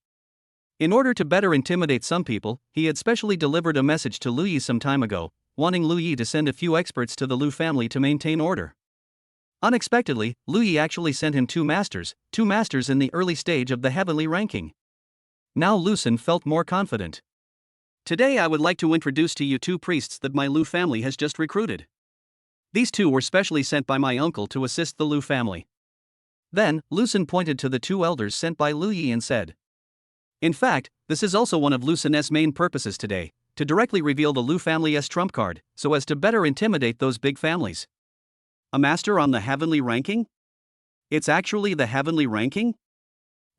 In order to better intimidate some people, he had specially delivered a message to Lu Yi some time ago, wanting Lu Yi to send a few experts to the Lu family to maintain order. Unexpectedly, Lu Yi actually sent him two masters in the early stage of the heavenly ranking. Now Lu Xun felt more confident. Today I would like to introduce to you two priests that my Lu family has just recruited. These two were specially sent by my uncle to assist the Lu family. Then, Lu Xun pointed to the two elders sent by Lu Yi and said, in fact, this is also one of Lu Xun's main purposes today, to directly reveal the Lu family's trump card, so as to better intimidate those big families. A master on the heavenly ranking? It's actually the heavenly ranking?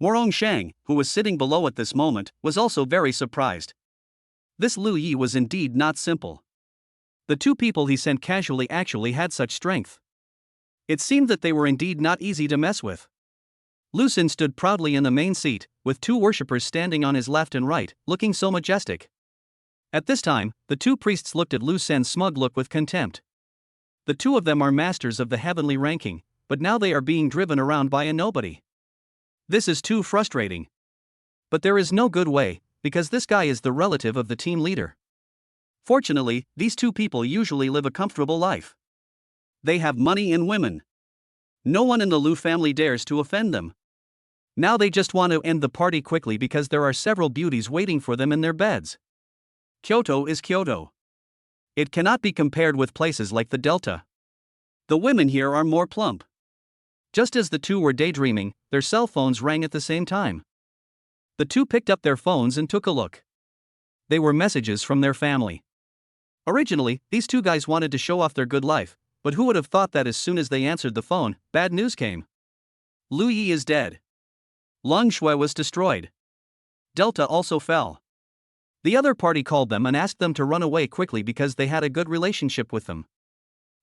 Warong Shang, who was sitting below at this moment, was also very surprised. This Lu Yi was indeed not simple. The two people he sent casually actually had such strength. It seemed that they were indeed not easy to mess with. Lu Xun stood proudly in the main seat, with two worshippers standing on his left and right, looking so majestic. At this time, the two priests looked at Lu Xun's smug look with contempt. The two of them are masters of the heavenly ranking, but now they are being driven around by a nobody. This is too frustrating. But there is no good way, because this guy is the relative of the team leader. Fortunately, these two people usually live a comfortable life. They have money and women. No one in the Lu family dares to offend them. Now they just want to end the party quickly because there are several beauties waiting for them in their beds. Kyoto is Kyoto. It cannot be compared with places like the Delta. The women here are more plump. Just as the two were daydreaming, their cell phones rang at the same time. The two picked up their phones and took a look. They were messages from their family. Originally, these two guys wanted to show off their good life, but who would have thought that as soon as they answered the phone, bad news came. Lu Yi is dead. Long Shui was destroyed. Delta also fell. The other party called them and asked them to run away quickly because they had a good relationship with them.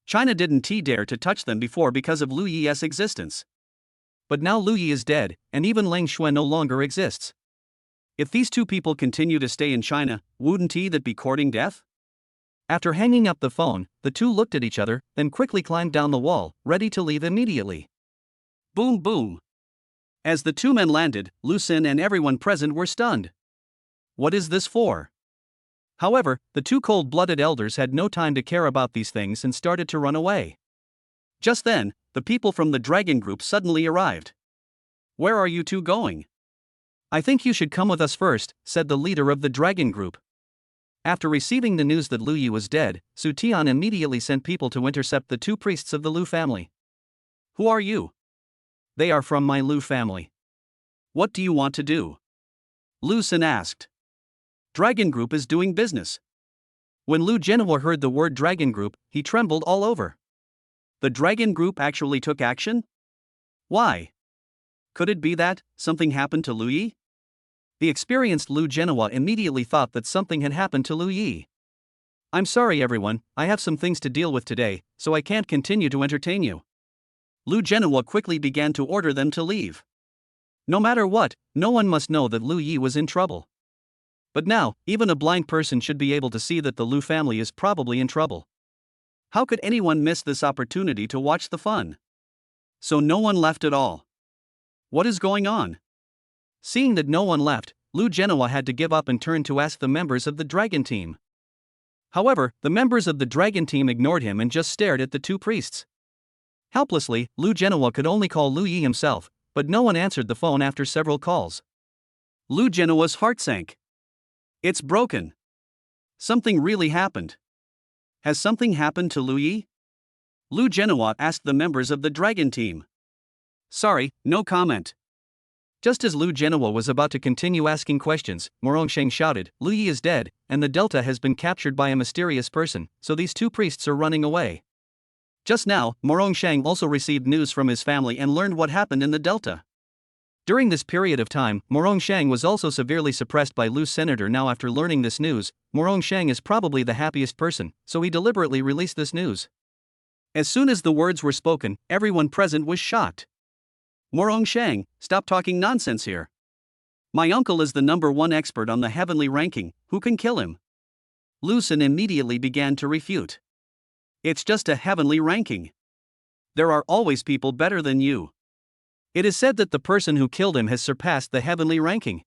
China didn't dare to touch them before because of Lu Yi's existence. But now Lu Yi is dead, and even Lang Shui no longer exists. If these two people continue to stay in China, wouldn't that be courting death? After hanging up the phone, the two looked at each other, then quickly climbed down the wall, ready to leave immediately. Boom boom. As the two men landed, Lu Xun and everyone present were stunned. What is this for? However, the two cold-blooded elders had no time to care about these things and started to run away. Just then, the people from the dragon group suddenly arrived. Where are you two going? I think you should come with us first, said the leader of the dragon group. After receiving the news that Lu Yi was dead, Su Tian immediately sent people to intercept the two priests of the Lu family. Who are you? They are from my Lu family. What do you want to do? Lu Xun asked. Dragon Group is doing business. When Lu Genoa heard the word Dragon Group, he trembled all over. The Dragon Group actually took action? Why? Could it be that something happened to Lu Yi? The experienced Lu Genoa immediately thought that something had happened to Lu Yi. I'm sorry everyone, I have some things to deal with today, so I can't continue to entertain you. Lu Genoa quickly began to order them to leave. No matter what, no one must know that Lu Yi was in trouble. But now, even a blind person should be able to see that the Lu family is probably in trouble. How could anyone miss this opportunity to watch the fun? So no one left at all. What is going on? Seeing that no one left, Lu Genoa had to give up and turn to ask the members of the dragon team. However, the members of the dragon team ignored him and just stared at the two priests. Helplessly, Lu Genoa could only call Lu Yi himself, but no one answered the phone after several calls. Lu Genoa's heart sank. It's broken. Something really happened. Has something happened to Lu Yi? Lu Genoa asked the members of the dragon team. Sorry, no comment. Just as Lu Genoa was about to continue asking questions, Morongsheng shouted, Lu Yi is dead, and the Delta has been captured by a mysterious person, so these two priests are running away. Just now, Morongsheng also received news from his family and learned what happened in the Delta. During this period of time, Morongsheng was also severely suppressed by Lu's senator. Now after learning this news, Morongsheng is probably the happiest person, so he deliberately released this news. As soon as the words were spoken, everyone present was shocked. Morongsheng, stop talking nonsense here. My uncle is the #1 expert on the heavenly ranking, who can kill him? Lu Xun immediately began to refute. It's just a heavenly ranking. There are always people better than you. It is said that the person who killed him has surpassed the heavenly ranking.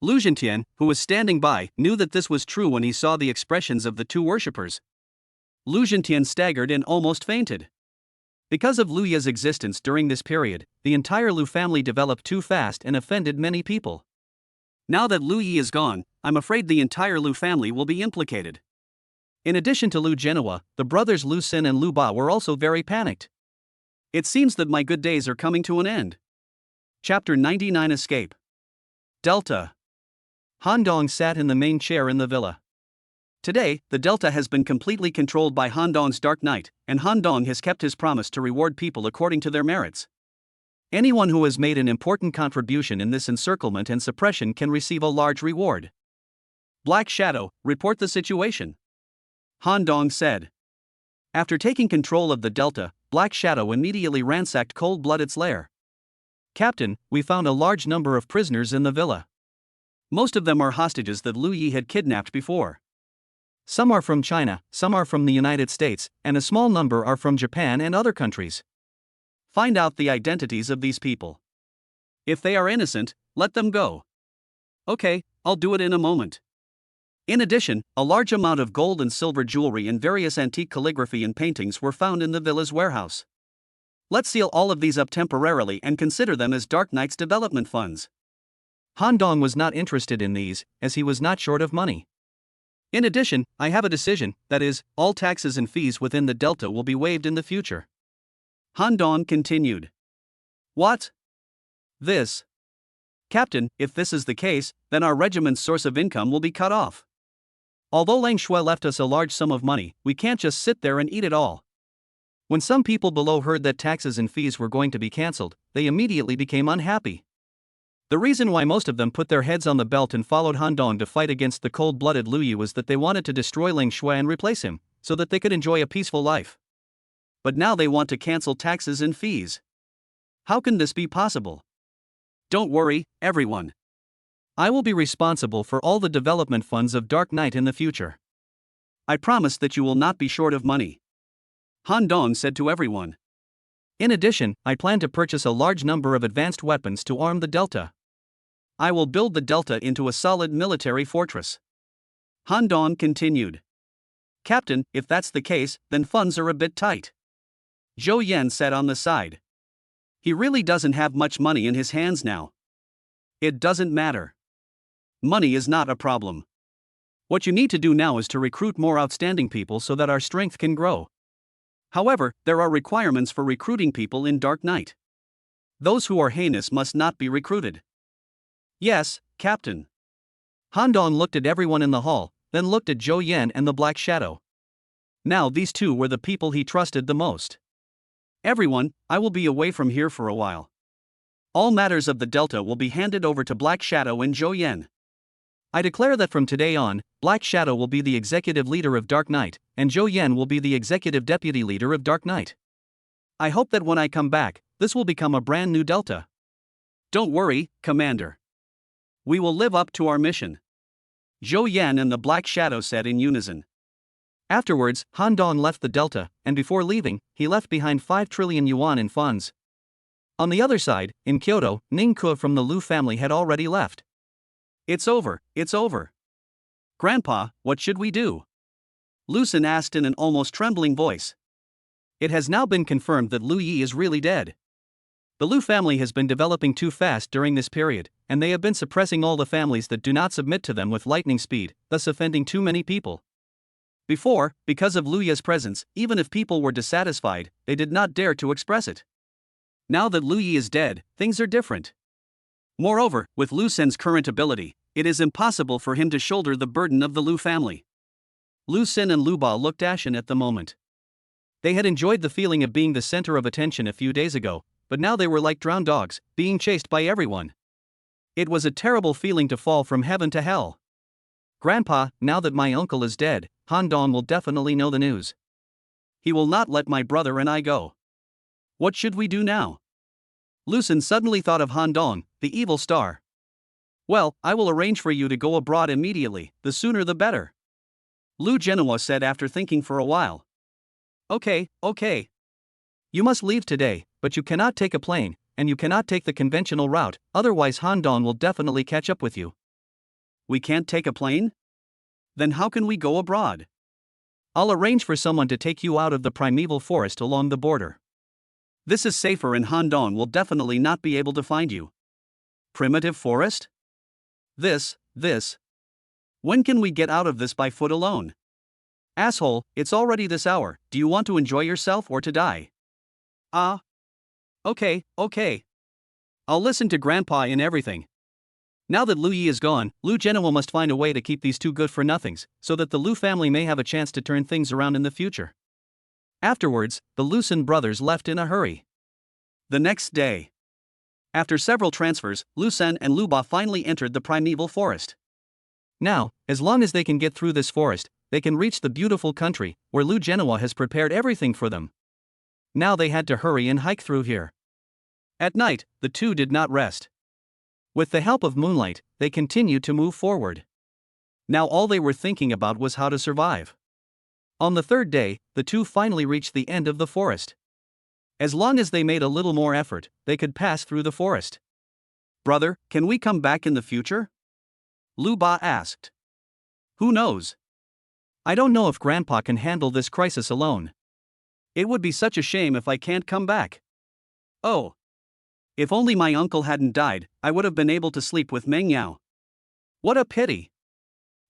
Lu Zhentian, who was standing by, knew that this was true when he saw the expressions of the two worshippers. Lu Zhentian staggered and almost fainted. Because of Lu Yi's existence during this period, the entire Lu family developed too fast and offended many people. Now that Lu Yi is gone, I'm afraid the entire Lu family will be implicated. In addition to Lu Genoa, the brothers Lu Xin and Lu Ba were also very panicked. It seems that my good days are coming to an end. Chapter 99 Escape. Delta. Han Dong sat in the main chair in the villa. Today, the Delta has been completely controlled by Han Dong's Dark Knight, and Han Dong has kept his promise to reward people according to their merits. Anyone who has made an important contribution in this encirclement and suppression can receive a large reward. Black Shadow, report the situation. Han Dong said. After taking control of the Delta, Black Shadow immediately ransacked Cold-Blooded's lair. Captain, we found a large number of prisoners in the villa. Most of them are hostages that Lu Yi had kidnapped before. Some are from China, some are from the United States, and a small number are from Japan and other countries. Find out the identities of these people. If they are innocent, let them go. Okay, I'll do it in a moment. In addition, a large amount of gold and silver jewelry and various antique calligraphy and paintings were found in the villa's warehouse. Let's seal all of these up temporarily and consider them as Dark Knight's development funds. Han Dong was not interested in these, as he was not short of money. In addition, I have a decision, that is, all taxes and fees within the Delta will be waived in the future. Han Dong continued. What? This? Captain, if this is the case, then our regiment's source of income will be cut off. Although Lang Shui left us a large sum of money, we can't just sit there and eat it all. When some people below heard that taxes and fees were going to be cancelled, they immediately became unhappy. The reason why most of them put their heads on the belt and followed Han Dong to fight against the cold-blooded Lu Yi was that they wanted to destroy Lang Shui and replace him, so that they could enjoy a peaceful life. But now they want to cancel taxes and fees. How can this be possible? Don't worry, everyone. I will be responsible for all the development funds of Dark Knight in the future. I promise that you will not be short of money. Han Dong said to everyone. In addition, I plan to purchase a large number of advanced weapons to arm the Delta. I will build the Delta into a solid military fortress. Han Dong continued. Captain, if that's the case, then funds are a bit tight. Zhou Yan sat on the side. He really doesn't have much money in his hands now. It doesn't matter. Money is not a problem. What you need to do now is to recruit more outstanding people so that our strength can grow. However, there are requirements for recruiting people in Dark Knight. Those who are heinous must not be recruited. Yes, Captain. Han Dong looked at everyone in the hall, then looked at Zhou Yan and the Black Shadow. Now these two were the people he trusted the most. Everyone, I will be away from here for a while. All matters of the Delta will be handed over to Black Shadow and Zhou Yan. I declare that from today on, Black Shadow will be the executive leader of Dark Knight, and Zhou Yan will be the executive deputy leader of Dark Knight. I hope that when I come back, this will become a brand new Delta. Don't worry, Commander. We will live up to our mission. Zhou Yan and the Black Shadow said in unison. Afterwards, Han Dong left the Delta, and before leaving, he left behind 5 trillion yuan in funds. On the other side, in Kyoto, Ning Ke from the Lu family had already left. It's over, it's over. Grandpa, what should we do? Lu Xun asked in an almost trembling voice. It has now been confirmed that Lu Yi is really dead. The Lu family has been developing too fast during this period, and they have been suppressing all the families that do not submit to them with lightning speed, thus offending too many people. Before, because of Lu Yi's presence, even if people were dissatisfied, they did not dare to express it. Now that Lu Yi is dead, things are different. Moreover, with Lu Xun's current ability, it is impossible for him to shoulder the burden of the Lu family. Lu Xun and Lu Ba looked ashen at the moment. They had enjoyed the feeling of being the center of attention a few days ago, but now they were like drowned dogs, being chased by everyone. It was a terrible feeling to fall from heaven to hell. Grandpa, now that my uncle is dead, Han Dong will definitely know the news. He will not let my brother and I go. What should we do now? Lu Xun suddenly thought of Han Dong, the evil star. Well, I will arrange for you to go abroad immediately, the sooner the better. Lu Genoa said after thinking for a while. Okay. You must leave today, but you cannot take a plane, and you cannot take the conventional route, otherwise Han Dong will definitely catch up with you. We can't take a plane? Then how can we go abroad? I'll arrange for someone to take you out of the primeval forest along the border. This is safer and Han Dong will definitely not be able to find you. Primitive forest? This. When can we get out of this by foot alone? Asshole, it's already this hour, do you want to enjoy yourself or to die? Okay. I'll listen to Grandpa in everything. Now that Lu Yi is gone, Lu Genoa must find a way to keep these two good-for-nothings, so that the Lu family may have a chance to turn things around in the future. Afterwards, the Lu Xun brothers left in a hurry. The next day. After several transfers, Lu Xun and Lu Ba finally entered the primeval forest. Now, as long as they can get through this forest, they can reach the beautiful country, where Lu Genoa has prepared everything for them. Now they had to hurry and hike through here. At night, the two did not rest. With the help of moonlight, they continued to move forward. Now all they were thinking about was how to survive. On the third day, the two finally reached the end of the forest. As long as they made a little more effort, they could pass through the forest. Brother, can we come back in the future? Lu Ba asked. Who knows? I don't know if Grandpa can handle this crisis alone. It would be such a shame if I can't come back. Oh. If only my uncle hadn't died, I would have been able to sleep with Meng Yao. What a pity.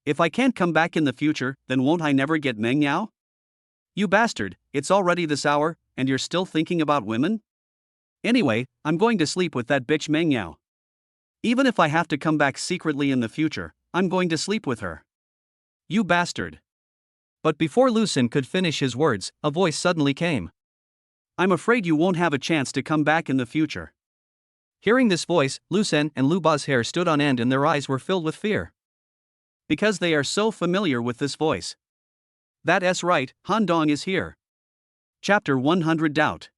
If I can't come back in the future, then won't I never get Meng Yao? You bastard, it's already this hour, and you're still thinking about women? Anyway, I'm going to sleep with that bitch Meng Yao. Even if I have to come back secretly in the future, I'm going to sleep with her. You bastard. But before Lu Xun could finish his words, a voice suddenly came. I'm afraid you won't have a chance to come back in the future. Hearing this voice, Lu Xun and Lu Ba's hair stood on end and their eyes were filled with fear. Because they are so familiar with this voice. That's right, Han Dong is here. Chapter 100 Doubt.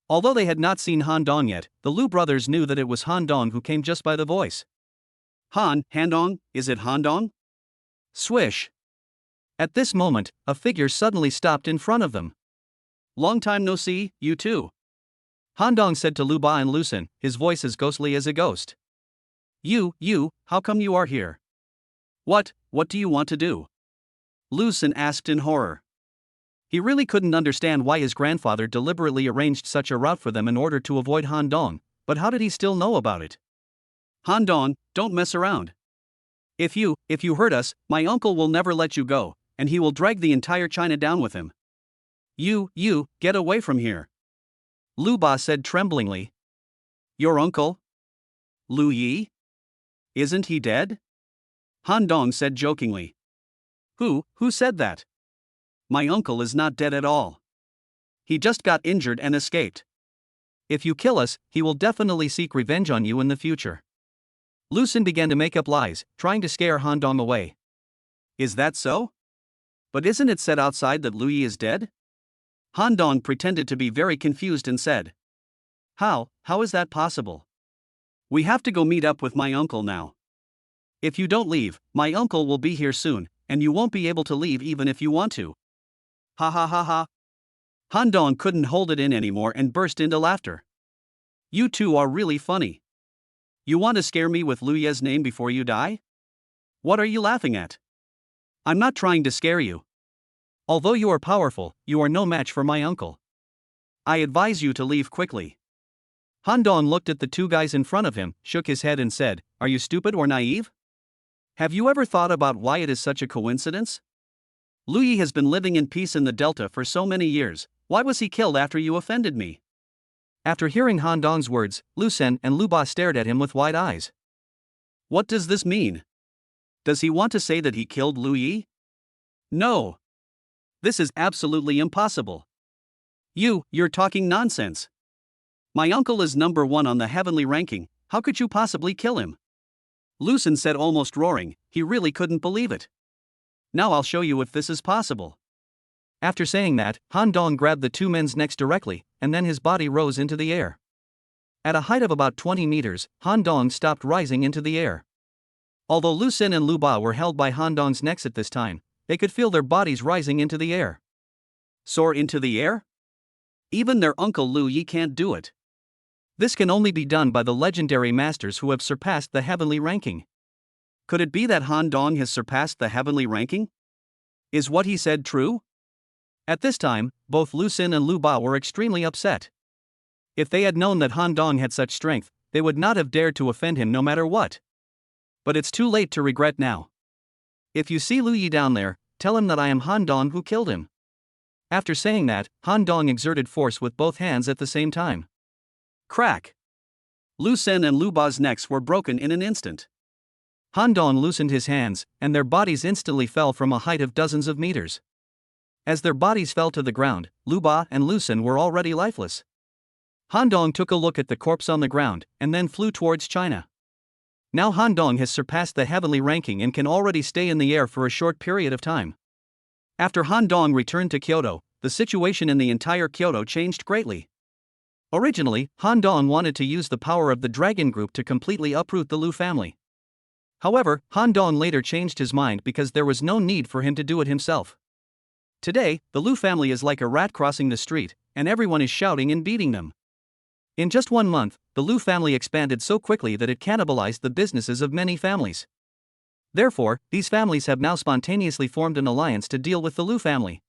Although they had not seen Han Dong yet, the Lu brothers knew that it was Han Dong who came just by the voice. Han Dong, is it Han Dong? Swish. At this moment, a figure suddenly stopped in front of them. Long time no see, you two. Han Dong said to Lu Ba and Lu Xun, his voice as ghostly as a ghost. You, how come you are here? What do you want to do? Lu Xun asked in horror. He really couldn't understand why his grandfather deliberately arranged such a route for them in order to avoid Han Dong, but how did he still know about it? Han Dong, don't mess around. If you hurt us, my uncle will never let you go, and he will drag the entire China down with him. You, get away from here. Lu Ba said tremblingly. Your uncle? Lu Yi? Isn't he dead? Han Dong said jokingly. Who said that? My uncle is not dead at all. He just got injured and escaped. If you kill us, he will definitely seek revenge on you in the future. Lu Xun began to make up lies, trying to scare Han Dong away. Is that so? But isn't it said outside that Lu Yi is dead? Han Dong pretended to be very confused and said, How is that possible? We have to go meet up with my uncle now. If you don't leave, my uncle will be here soon, and you won't be able to leave even if you want to. Ha ha ha ha. Han Dong couldn't hold it in anymore and burst into laughter. You two are really funny. You want to scare me with Lu Ye's name before you die? What are you laughing at? I'm not trying to scare you. Although you are powerful, you are no match for my uncle. I advise you to leave quickly. Han Dong looked at the two guys in front of him, shook his head and said, Are you stupid or naive? Have you ever thought about why it is such a coincidence? Lu Yi has been living in peace in the Delta for so many years. Why was he killed after you offended me? After hearing Han Dong's words, Lu Sen and Lu Ba stared at him with wide eyes. What does this mean? Does he want to say that he killed Lu Yi? No. This is absolutely impossible. You're talking nonsense. My uncle is number 1 on the heavenly ranking, how could you possibly kill him? Lu Sen said, almost roaring, he really couldn't believe it. Now I'll show you if this is possible. After saying that, Han Dong grabbed the two men's necks directly, and then his body rose into the air. At a height of about 20 meters, Han Dong stopped rising into the air. Although Lu Sen and Lu Ba were held by Han Dong's necks at this time, they could feel their bodies rising into the air. Soar into the air? Even their uncle Lu Yi can't do it. This can only be done by the legendary masters who have surpassed the heavenly ranking. Could it be that Han Dong has surpassed the heavenly ranking? Is what he said true? At this time, both Lu Sen and Lu Ba were extremely upset. If they had known that Han Dong had such strength, they would not have dared to offend him no matter what. But it's too late to regret now. If you see Lu Yi down there, tell him that I am Han Dong who killed him. After saying that, Han Dong exerted force with both hands at the same time. Crack! Lu Sen and Lu Ba's necks were broken in an instant. Han Dong loosened his hands, and their bodies instantly fell from a height of dozens of meters. As their bodies fell to the ground, Lu Ba and Lu Sen were already lifeless. Han Dong took a look at the corpse on the ground, and then flew towards China. Now Han Dong has surpassed the heavenly ranking and can already stay in the air for a short period of time. After Han Dong returned to Kyoto, the situation in the entire Kyoto changed greatly. Originally, Han Dong wanted to use the power of the Dragon Group to completely uproot the Lu family. However, Han Dong later changed his mind because there was no need for him to do it himself. Today, the Lu family is like a rat crossing the street, and everyone is shouting and beating them. In just 1 month, the Lu family expanded so quickly that it cannibalized the businesses of many families. Therefore, these families have now spontaneously formed an alliance to deal with the Lu family.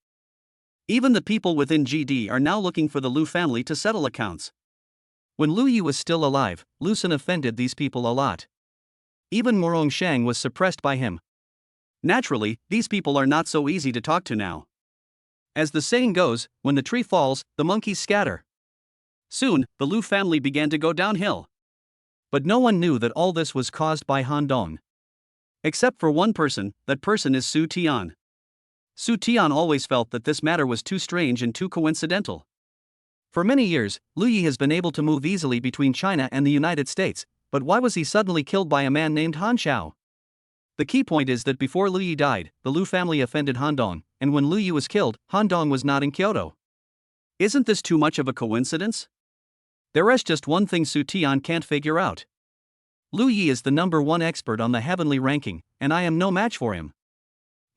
Even the people within GD are now looking for the Lu family to settle accounts. When Lu Yi was still alive, Lu Sen offended these people a lot. Even Morong Shang was suppressed by him. Naturally, these people are not so easy to talk to now. As the saying goes, when the tree falls, the monkeys scatter. Soon, the Lu family began to go downhill. But no one knew that all this was caused by Han Dong. Except for one person, that person is Su Tian. Su Tian always felt that this matter was too strange and too coincidental. For many years, Lu Yi has been able to move easily between China and the United States, but why was he suddenly killed by a man named Han Xiao? The key point is that before Lu Yi died, the Lu family offended Han Dong, and when Lu Yi was killed, Han Dong was not in Kyoto. Isn't this too much of a coincidence? There is just one thing Su Tian can't figure out. Lu Yi is the number 1 expert on the heavenly ranking, and I am no match for him.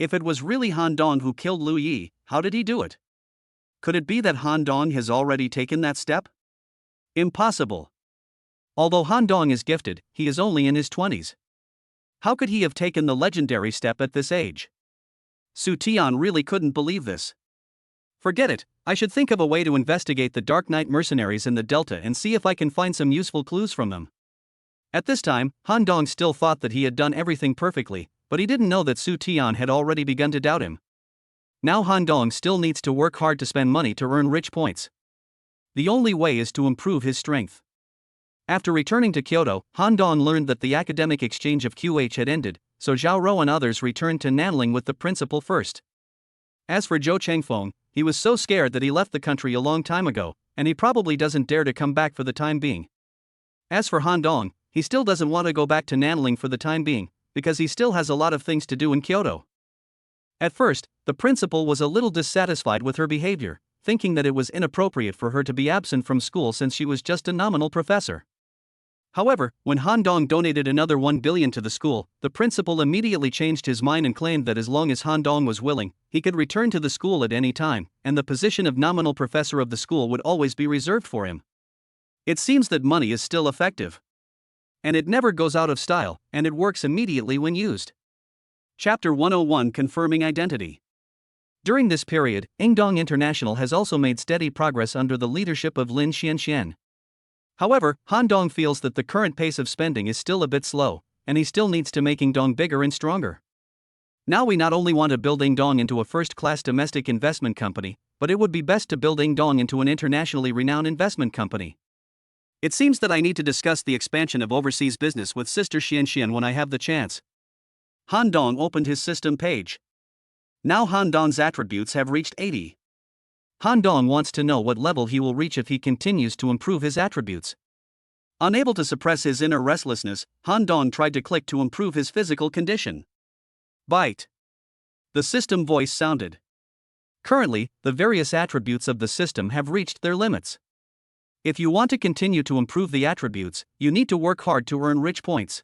If it was really Han Dong who killed Lu Yi, how did he do it? Could it be that Han Dong has already taken that step? Impossible. Although Han Dong is gifted, he is only in his 20s. How could he have taken the legendary step at this age? Su Tian really couldn't believe this. Forget it, I should think of a way to investigate the Dark Knight mercenaries in the Delta and see if I can find some useful clues from them. At this time, Han Dong still thought that he had done everything perfectly, but he didn't know that Su Tian had already begun to doubt him. Now Han Dong still needs to work hard to spend money to earn rich points. The only way is to improve his strength. After returning to Kyoto, Han Dong learned that the academic exchange of QH had ended, so Zhao Rou and others returned to Nanling with the principal first. As for Zhou Chengfeng, he was so scared that he left the country a long time ago, and he probably doesn't dare to come back for the time being. As for Han Dong, he still doesn't want to go back to Nanling for the time being, because he still has a lot of things to do in Kyoto. At first, the principal was a little dissatisfied with her behavior, thinking that it was inappropriate for her to be absent from school since she was just a nominal professor. However, when Han Dong donated another 1 billion to the school, the principal immediately changed his mind and claimed that as long as Han Dong was willing, he could return to the school at any time, and the position of nominal professor of the school would always be reserved for him. It seems that money is still effective. And it never goes out of style, and it works immediately when used. Chapter 101: Confirming Identity. During this period, Ingdong International has also made steady progress under the leadership of Lin Xianxian. However, Han Dong feels that the current pace of spending is still a bit slow, and he still needs to make Ingdong bigger and stronger. Now we not only want to build Ingdong into a first-class domestic investment company, but it would be best to build Ingdong into an internationally renowned investment company. It seems that I need to discuss the expansion of overseas business with Sister Xianxian when I have the chance. Han Dong opened his system page. Now Han Dong's attributes have reached 80. Han Dong wants to know what level he will reach if he continues to improve his attributes. Unable to suppress his inner restlessness, Han Dong tried to click to improve his physical condition. Bite. The system voice sounded. Currently, the various attributes of the system have reached their limits. If you want to continue to improve the attributes, you need to work hard to earn rich points.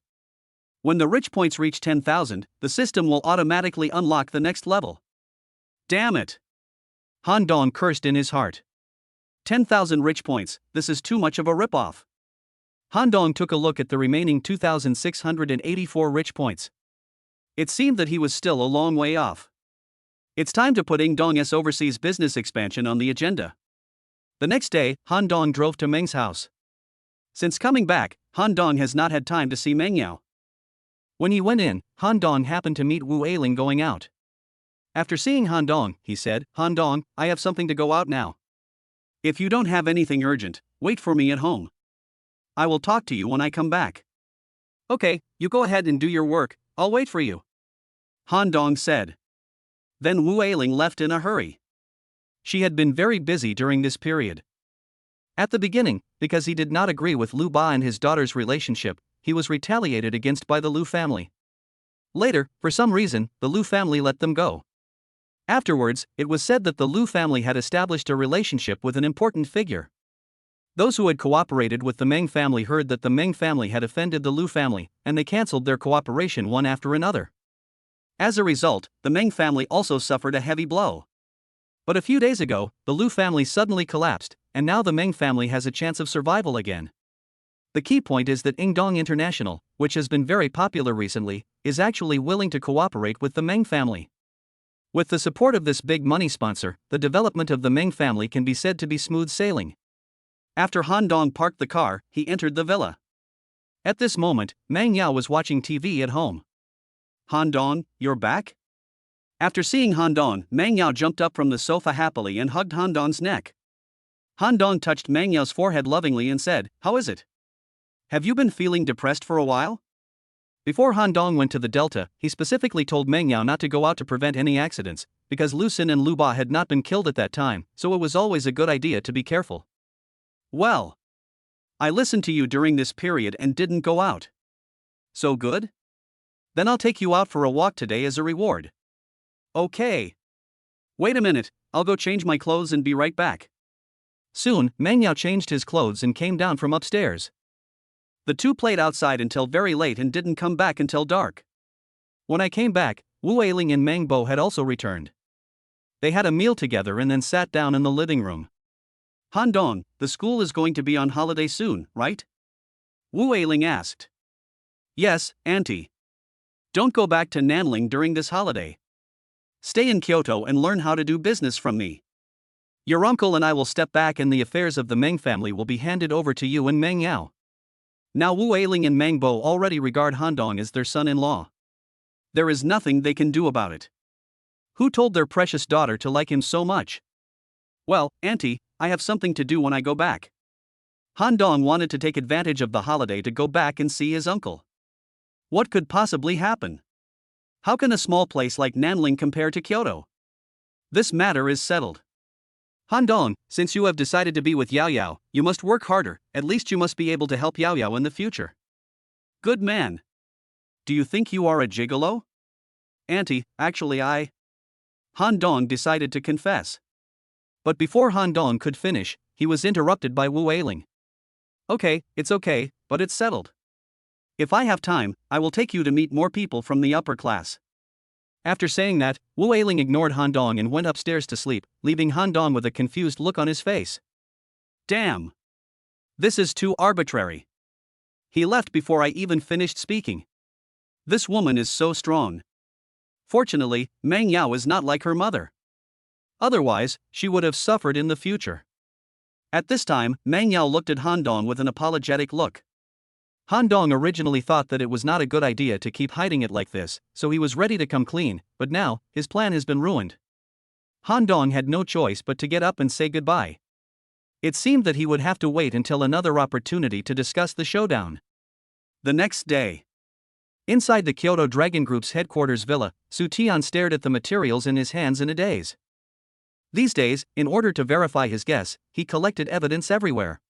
When the rich points reach 10,000, the system will automatically unlock the next level. Damn it! Han Dong cursed in his heart. 10,000 rich points, this is too much of a ripoff. Han Dong took a look at the remaining 2,684 rich points. It seemed that he was still a long way off. It's time to put Ingdong's overseas business expansion on the agenda. The next day, Han Dong drove to Meng's house. Since coming back, Han Dong has not had time to see Meng Yao. When he went in, Han Dong happened to meet Wu Ailing going out. After seeing Han Dong, he said, "Han Dong, I have something to go out now. If you don't have anything urgent, wait for me at home. I will talk to you when I come back." "Okay, you go ahead and do your work, I'll wait for you," Han Dong said. Then Wu Ailing left in a hurry. She had been very busy during this period. At the beginning, because he did not agree with Lu Ba and his daughter's relationship, he was retaliated against by the Lu family. Later, for some reason, the Lu family let them go. Afterwards, it was said that the Lu family had established a relationship with an important figure. Those who had cooperated with the Meng family heard that the Meng family had offended the Lu family, and they cancelled their cooperation one after another. As a result, the Meng family also suffered a heavy blow. But a few days ago, the Lu family suddenly collapsed, and now the Meng family has a chance of survival again. The key point is that Ingdong International, which has been very popular recently, is actually willing to cooperate with the Meng family. With the support of this big money sponsor, the development of the Meng family can be said to be smooth sailing. After Han Dong parked the car, he entered the villa. At this moment, Meng Yao was watching TV at home. "Han Dong, you're back?" After seeing Han Dong, Meng Yao jumped up from the sofa happily and hugged Han Dong's neck. Han Dong touched Meng Yao's forehead lovingly and said, "How is it? Have you been feeling depressed for a while?" Before Han Dong went to the Delta, he specifically told Meng Yao not to go out to prevent any accidents, because Lu Xin and Lu Ba had not been killed at that time, so it was always a good idea to be careful. "Well, I listened to you during this period and didn't go out. So good? Then I'll take you out for a walk today as a reward." "Okay. Wait a minute, I'll go change my clothes and be right back." Soon, Meng Yao changed his clothes and came down from upstairs. The two played outside until very late and didn't come back until dark. When I came back, Wu Ailing and Meng Bo had also returned. They had a meal together and then sat down in the living room. "Han Dong, the school is going to be on holiday soon, right?" Wu Ailing asked. "Yes, Auntie. Don't go back to Nanling during this holiday. Stay in Kyoto and learn how to do business from me. Your uncle and I will step back and the affairs of the Meng family will be handed over to you and Meng Yao." Now Wu Ailing and Meng Bo already regard Han Dong as their son-in-law. There is nothing they can do about it. Who told their precious daughter to like him so much? "Well, Auntie, I have something to do when I go back." Han Dong wanted to take advantage of the holiday to go back and see his uncle. What could possibly happen? How can a small place like Nanling compare to Kyoto? This matter is settled. "Han Dong, since you have decided to be with Yao Yao, you must work harder, at least you must be able to help Yao Yao in the future." "Good man. Do you think you are a gigolo?" "Auntie, actually Han Dong decided to confess. But before Han Dong could finish, he was interrupted by Wu Ailing. Okay, but it's settled. If I have time, I will take you to meet more people from the upper class. After saying that, Wu Ailing ignored Han Dong and went upstairs to sleep, leaving Han Dong with a confused look on his face. Damn. This is too arbitrary. He left before I even finished speaking. This woman is so strong. Fortunately, Meng Yao is not like her mother. Otherwise, she would have suffered in the future. At this time, Meng Yao looked at Han Dong with an apologetic look. Han Dong originally thought that it was not a good idea to keep hiding it like this, so he was ready to come clean, but now, his plan has been ruined. Han Dong had no choice but to get up and say goodbye. It seemed that he would have to wait until another opportunity to discuss the showdown. The next day. Inside the Kyoto Dragon Group's headquarters villa, Su Tian stared at the materials in his hands in a daze. These days, in order to verify his guess, he collected evidence everywhere.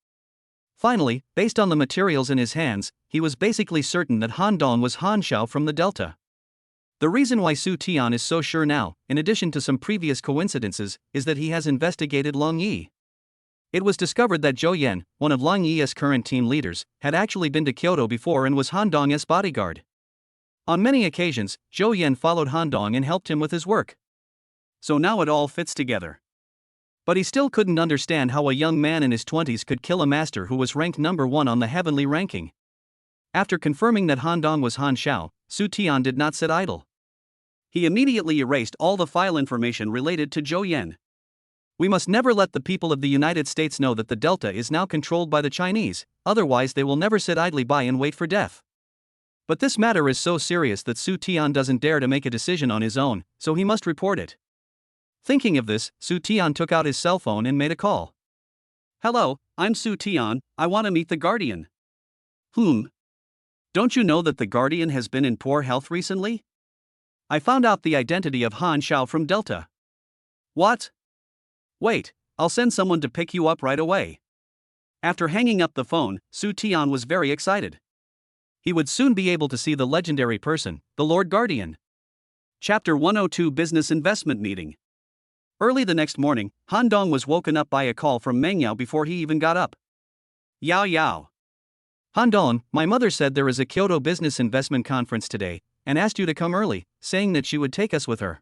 Finally, based on the materials in his hands, he was basically certain that Han Dong was Han Xiao from the Delta. The reason why Su Tian is so sure now, in addition to some previous coincidences, is that he has investigated Long Yi. It was discovered that Zhou Yan, one of Long Yi's current team leaders, had actually been to Kyoto before and was Han Dong's bodyguard. On many occasions, Zhou Yan followed Han Dong and helped him with his work. So now it all fits together. But he still couldn't understand how a young man in his 20s could kill a master who was ranked number 1 on the heavenly ranking. After confirming that Han Dong was Han Xiao, Su Tian did not sit idle. He immediately erased all the file information related to Zhou Yan. We must never let the people of the United States know that the Delta is now controlled by the Chinese, otherwise they will never sit idly by and wait for death. But this matter is so serious that Su Tian doesn't dare to make a decision on his own, so he must report it. Thinking of this, Su Tian took out his cell phone and made a call. Hello, I'm Su Tian, I want to meet the Guardian. Don't you know that the Guardian has been in poor health recently? I found out the identity of Han Xiao from Delta. What? Wait, I'll send someone to pick you up right away. After hanging up the phone, Su Tian was very excited. He would soon be able to see the legendary person, the Lord Guardian. Chapter 102 Business Investment Meeting. Early the next morning, Han Dong was woken up by a call from Meng Yao before he even got up. Yao. Han Dong, my mother said there is a Kyoto Business Investment Conference today, and asked you to come early, saying that she would take us with her.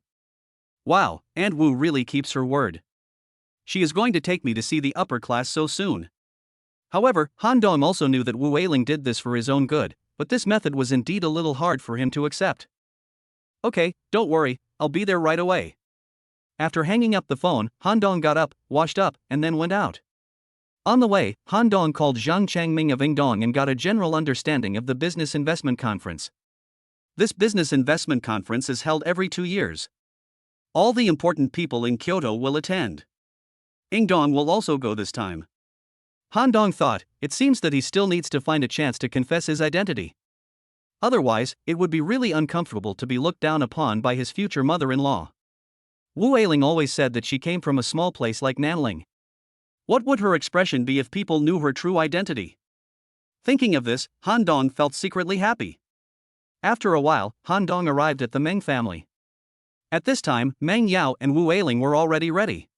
Wow, Aunt Wu really keeps her word. She is going to take me to see the upper class so soon. However, Han Dong also knew that Wu Ailing did this for his own good, but this method was indeed a little hard for him to accept. Okay, don't worry, I'll be there right away. After hanging up the phone, Han Dong got up, washed up, and then went out. On the way, Han Dong called Zhang Changming of Ingdong and got a general understanding of the Business Investment Conference. This Business Investment Conference is held every 2 years. All the important people in Kyoto will attend. Ingdong will also go this time. Han Dong thought, it seems that he still needs to find a chance to confess his identity. Otherwise, it would be really uncomfortable to be looked down upon by his future mother-in-law. Wu Ailing always said that she came from a small place like Nanling. What would her expression be if people knew her true identity? Thinking of this, Han Dong felt secretly happy. After a while, Han Dong arrived at the Meng family. At this time, Meng Yao and Wu Ailing were already ready.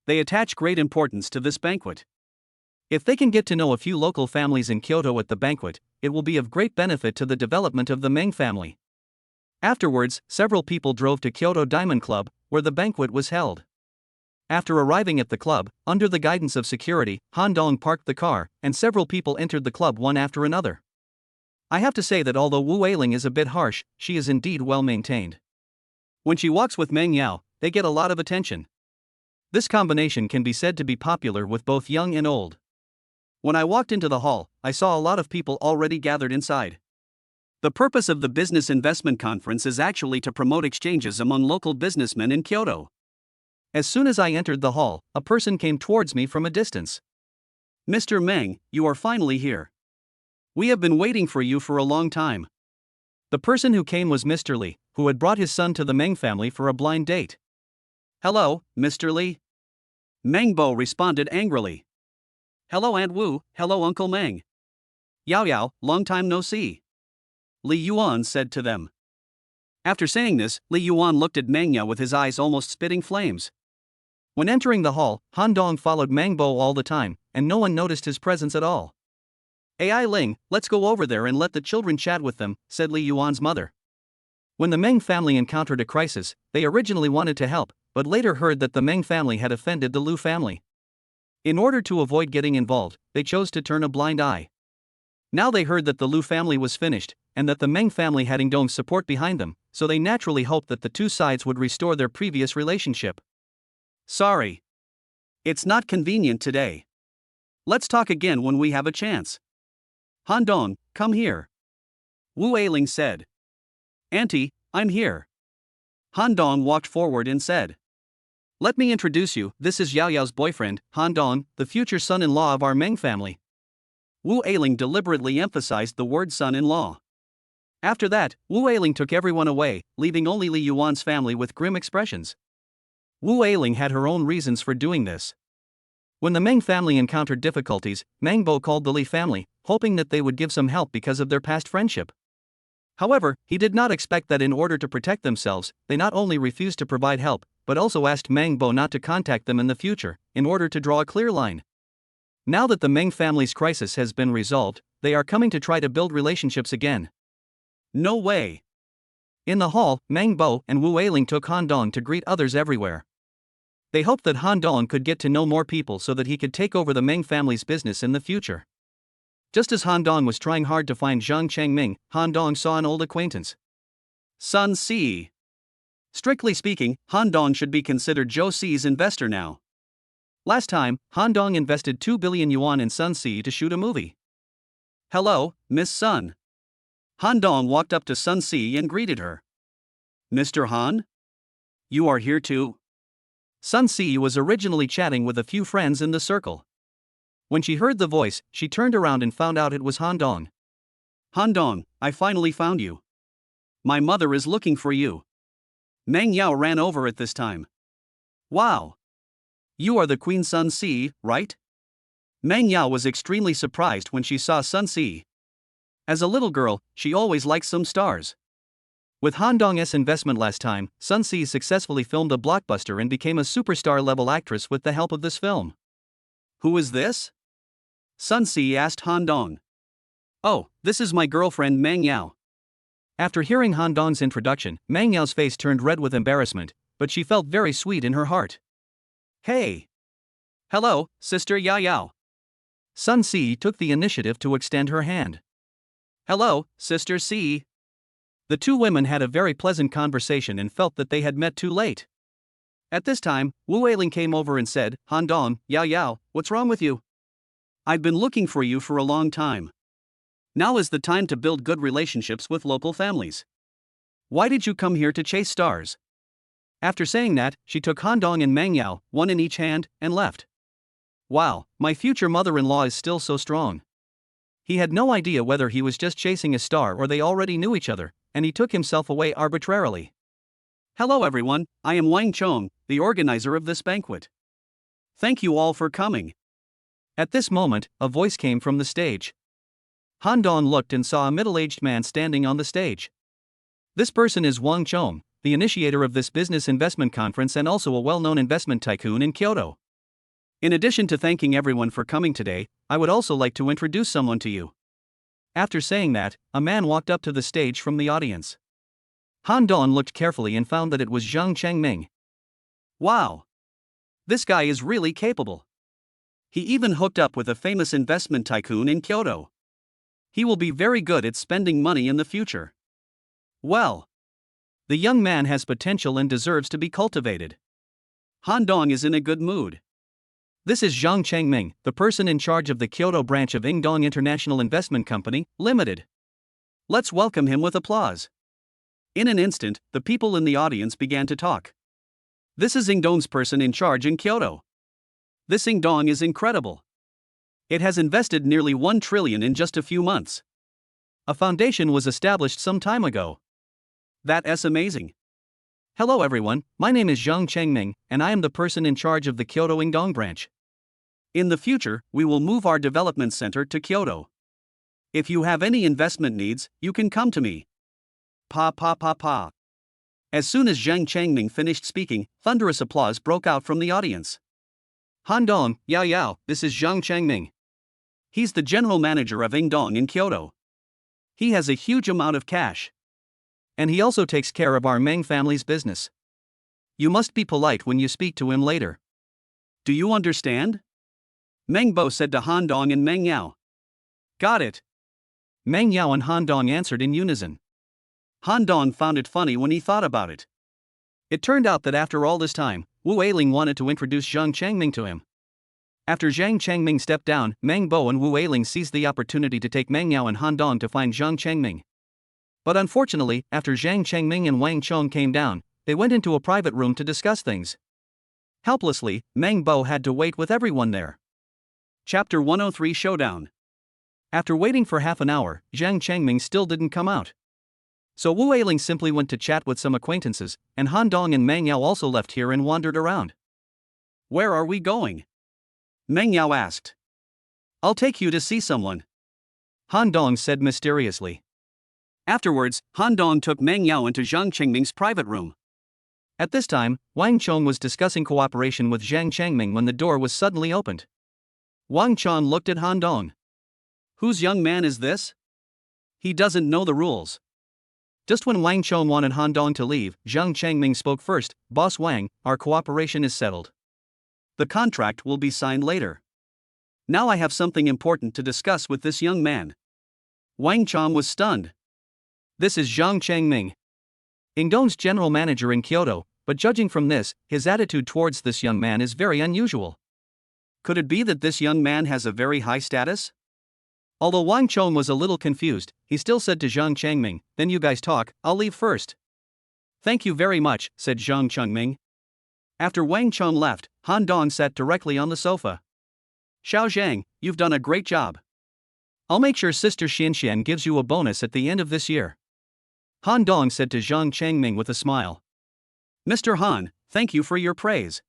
They attach great importance to this banquet. If they can get to know a few local families in Kyoto at the banquet, it will be of great benefit to the development of the Meng family. Afterwards, several people drove to Kyoto Diamond Club, where the banquet was held. After arriving at the club, under the guidance of security, Han Dong parked the car, and several people entered the club one after another. I have to say that although Wu Ailing is a bit harsh, she is indeed well maintained. When she walks with Meng Yao, they get a lot of attention. This combination can be said to be popular with both young and old. When I walked into the hall, I saw a lot of people already gathered inside. The purpose of the Business Investment Conference is actually to promote exchanges among local businessmen in Kyoto. As soon as I entered the hall, a person came towards me from a distance. Mr. Meng, you are finally here. We have been waiting for you for a long time. The person who came was Mr. Li, who had brought his son to the Meng family for a blind date. Hello, Mr. Li. Meng Bo responded angrily. Hello Aunt Wu, hello Uncle Meng. Yao, long time no see. Li Yuan said to them. After saying this, Li Yuan looked at Meng Yao with his eyes almost spitting flames. When entering the hall, Han Dong followed Mang Bo all the time, and no one noticed his presence at all. "AI Ling, let's go over there and let the children chat with them," said Li Yuan's mother. When the Meng family encountered a crisis, they originally wanted to help, but later heard that the Meng family had offended the Lu family. In order to avoid getting involved, they chose to turn a blind eye. Now they heard that the Lu family was finished, and that the Meng family had Dong's support behind them, so they naturally hoped that the two sides would restore their previous relationship. "Sorry. It's not convenient today. Let's talk again when we have a chance." "Han Dong, come here," Wu Ailing said. "Auntie, I'm here." Han Dong walked forward and said, "Let me introduce you, this is Yao Yao's boyfriend, Han Dong, the future son-in-law of our Meng family." Wu Ailing deliberately emphasized the word son-in-law. After that, Wu Ailing took everyone away, leaving only Li Yuan's family with grim expressions. Wu Ailing had her own reasons for doing this. When the Meng family encountered difficulties, Mang Bo called the Li family, hoping that they would give some help because of their past friendship. However, he did not expect that in order to protect themselves, they not only refused to provide help, but also asked Mang Bo not to contact them in the future, in order to draw a clear line. Now that the Meng family's crisis has been resolved, they are coming to try to build relationships again. "No way." In the hall, Mang Bo and Wu Ailing took Han Dong to greet others everywhere. They hoped that Han Dong could get to know more people so that he could take over the Meng family's business in the future. Just as Han Dong was trying hard to find Zhang Changming, Han Dong saw an old acquaintance. Sun Si. Strictly speaking, Han Dong should be considered Zhou Si's investor now. Last time, Han Dong invested 2 billion yuan in Sun Si to shoot a movie. "Hello, Miss Sun." Han Dong walked up to Sun Si and greeted her. "Mr. Han? You are here too?" Sun Si was originally chatting with a few friends in the circle. When she heard the voice, she turned around and found out it was Han Dong. "Han Dong, I finally found you. My mother is looking for you." Meng Yao ran over at this time. "Wow. You are the Queen Sun Si, right?" Meng Yao was extremely surprised when she saw Sun Si. As a little girl, she always liked some stars. With Han Dong's investment last time, Sun Si successfully filmed a blockbuster and became a superstar-level actress with the help of this film. "Who is this?" Sun Si asked Han Dong. "Oh, this is my girlfriend Meng Yao." After hearing Han Dong's introduction, Meng Yao's face turned red with embarrassment, but she felt very sweet in her heart. "Hey. Hello, Sister Yao Yao." Sun Si took the initiative to extend her hand. "Hello, Sister Si." The two women had a very pleasant conversation and felt that they had met too late. At this time, Wu Ailing came over and said, "Han Dong, Yao Yao, what's wrong with you? I've been looking for you for a long time. Now is the time to build good relationships with local families. Why did you come here to chase stars?" After saying that, she took Han Dong and Meng Yao, one in each hand, and left. Wow, my future mother-in-law is still so strong. He had no idea whether he was just chasing a star or they already knew each other, and he took himself away arbitrarily. "Hello everyone, I am Wang Chong, the organizer of this banquet. Thank you all for coming." At this moment, a voice came from the stage. Han Dong looked and saw a middle-aged man standing on the stage. This person is Wang Chong, the initiator of this business investment conference and also a well-known investment tycoon in Kyoto. In addition to thanking everyone for coming today, I would also like to introduce someone to you. After saying that, a man walked up to the stage from the audience. Han Dong looked carefully and found that it was Zhang Changming. Wow! This guy is really capable. He even hooked up with a famous investment tycoon in Kyoto. He will be very good at spending money in the future. Well, the young man has potential and deserves to be cultivated. Han Dong is in a good mood. This is Zhang Changming, the person in charge of the Kyoto branch of Ingdong International Investment Company, Limited. Let's welcome him with applause. In an instant, the people in the audience began to talk. This is Ingdong's person in charge in Kyoto. This Ingdong is incredible. It has invested nearly 1 trillion in just a few months. A foundation was established some time ago. That's amazing. Hello everyone, my name is Zhang Changming, and I am the person in charge of the Kyoto Ingdong branch. In the future, we will move our development center to Kyoto. If you have any investment needs, you can come to me. Pa. As soon as Zhang Changming finished speaking, thunderous applause broke out from the audience. Han Dong, Yao Yao, this is Zhang Changming. He's the general manager of Ingdong in Kyoto. He has a huge amount of cash. And he also takes care of our Meng family's business. You must be polite when you speak to him later. Do you understand? Meng Bo said to Han Dong and Meng Yao. Got it. Meng Yao and Han Dong answered in unison. Han Dong found it funny when he thought about it. It turned out that after all this time, Wu Eiling wanted to introduce Zhang Changming to him. After Zhang Changming stepped down, Meng Bo and Wu Eiling seized the opportunity to take Meng Yao and Han Dong to find Zhang Changming. But unfortunately, after Zhang Changming and Wang Chong came down, they went into a private room to discuss things. Helplessly, Meng Bo had to wait with everyone there. Chapter 103 Showdown. After waiting for half an hour, Zhang Changming still didn't come out. So Wu Eiling simply went to chat with some acquaintances, and Han Dong and Meng Yao also left here and wandered around. Where are we going? Meng Yao asked. I'll take you to see someone, Han Dong said mysteriously. Afterwards, Han Dong took Meng Yao into Zhang Changming's private room. At this time, Wang Chong was discussing cooperation with Zhang Changming when the door was suddenly opened. Wang Chong looked at Han Dong. Whose young man is this? He doesn't know the rules. Just when Wang Chong wanted Han Dong to leave, Zhang Changming spoke first. Boss Wang, our cooperation is settled. The contract will be signed later. Now I have something important to discuss with this young man. Wang Chong was stunned. This is Zhang Changming, Ingdong's general manager in Kyoto, but judging from this, his attitude towards this young man is very unusual. Could it be that this young man has a very high status? Although Wang Chong was a little confused, he still said to Zhang Changming, then you guys talk, I'll leave first. Thank you very much, said Zhang Changming. After Wang Chong left, Han Dong sat directly on the sofa. Xiao Zhang, you've done a great job. I'll make sure Sister Xianxian gives you a bonus at the end of this year, Han Dong said to Zhang Changming with a smile. Mr. Han, thank you for your praise.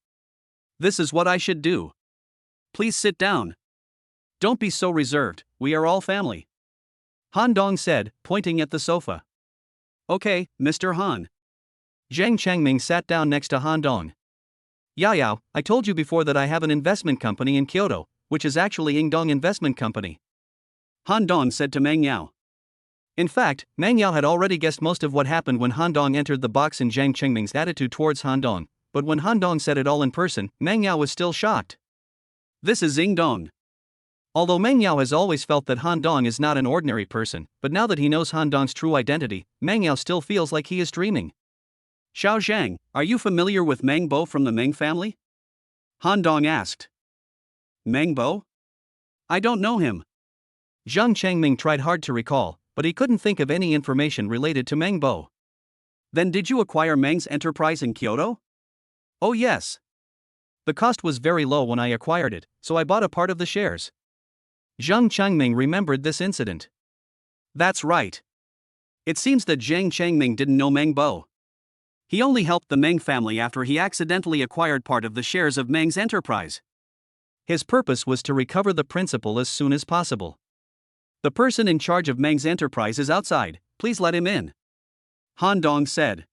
This is what I should do. Please sit down. Don't be so reserved, we are all family. Han Dong said, pointing at the sofa. Okay, Mr. Han. Zhang Changming sat down next to Han Dong. Yao Yao, I told you before that I have an investment company in Kyoto, which is actually Ingdong Investment Company, Han Dong said to Meng Yao. In fact, Meng Yao had already guessed most of what happened when Han Dong entered the box and Zhang Changming's attitude towards Han Dong, but when Han Dong said it all in person, Meng Yao was still shocked. This is Ingdong. Although Meng Yao has always felt that Han Dong is not an ordinary person, but now that he knows Han Dong's true identity, Meng Yao still feels like he is dreaming. Xiao Zhang, are you familiar with Meng Bo from the Meng family? Han Dong asked. Meng Bo? I don't know him. Zhang Changming tried hard to recall, but he couldn't think of any information related to Meng Bo. Then did you acquire Meng's enterprise in Kyoto? Oh yes. The cost was very low when I acquired it, so I bought a part of the shares. Zhang Changming remembered this incident. That's right. It seems that Zhang Changming didn't know Meng Bo. He only helped the Meng family after he accidentally acquired part of the shares of Meng's enterprise. His purpose was to recover the principal as soon as possible. The person in charge of Meng's enterprise is outside, please let him in, Han Dong said.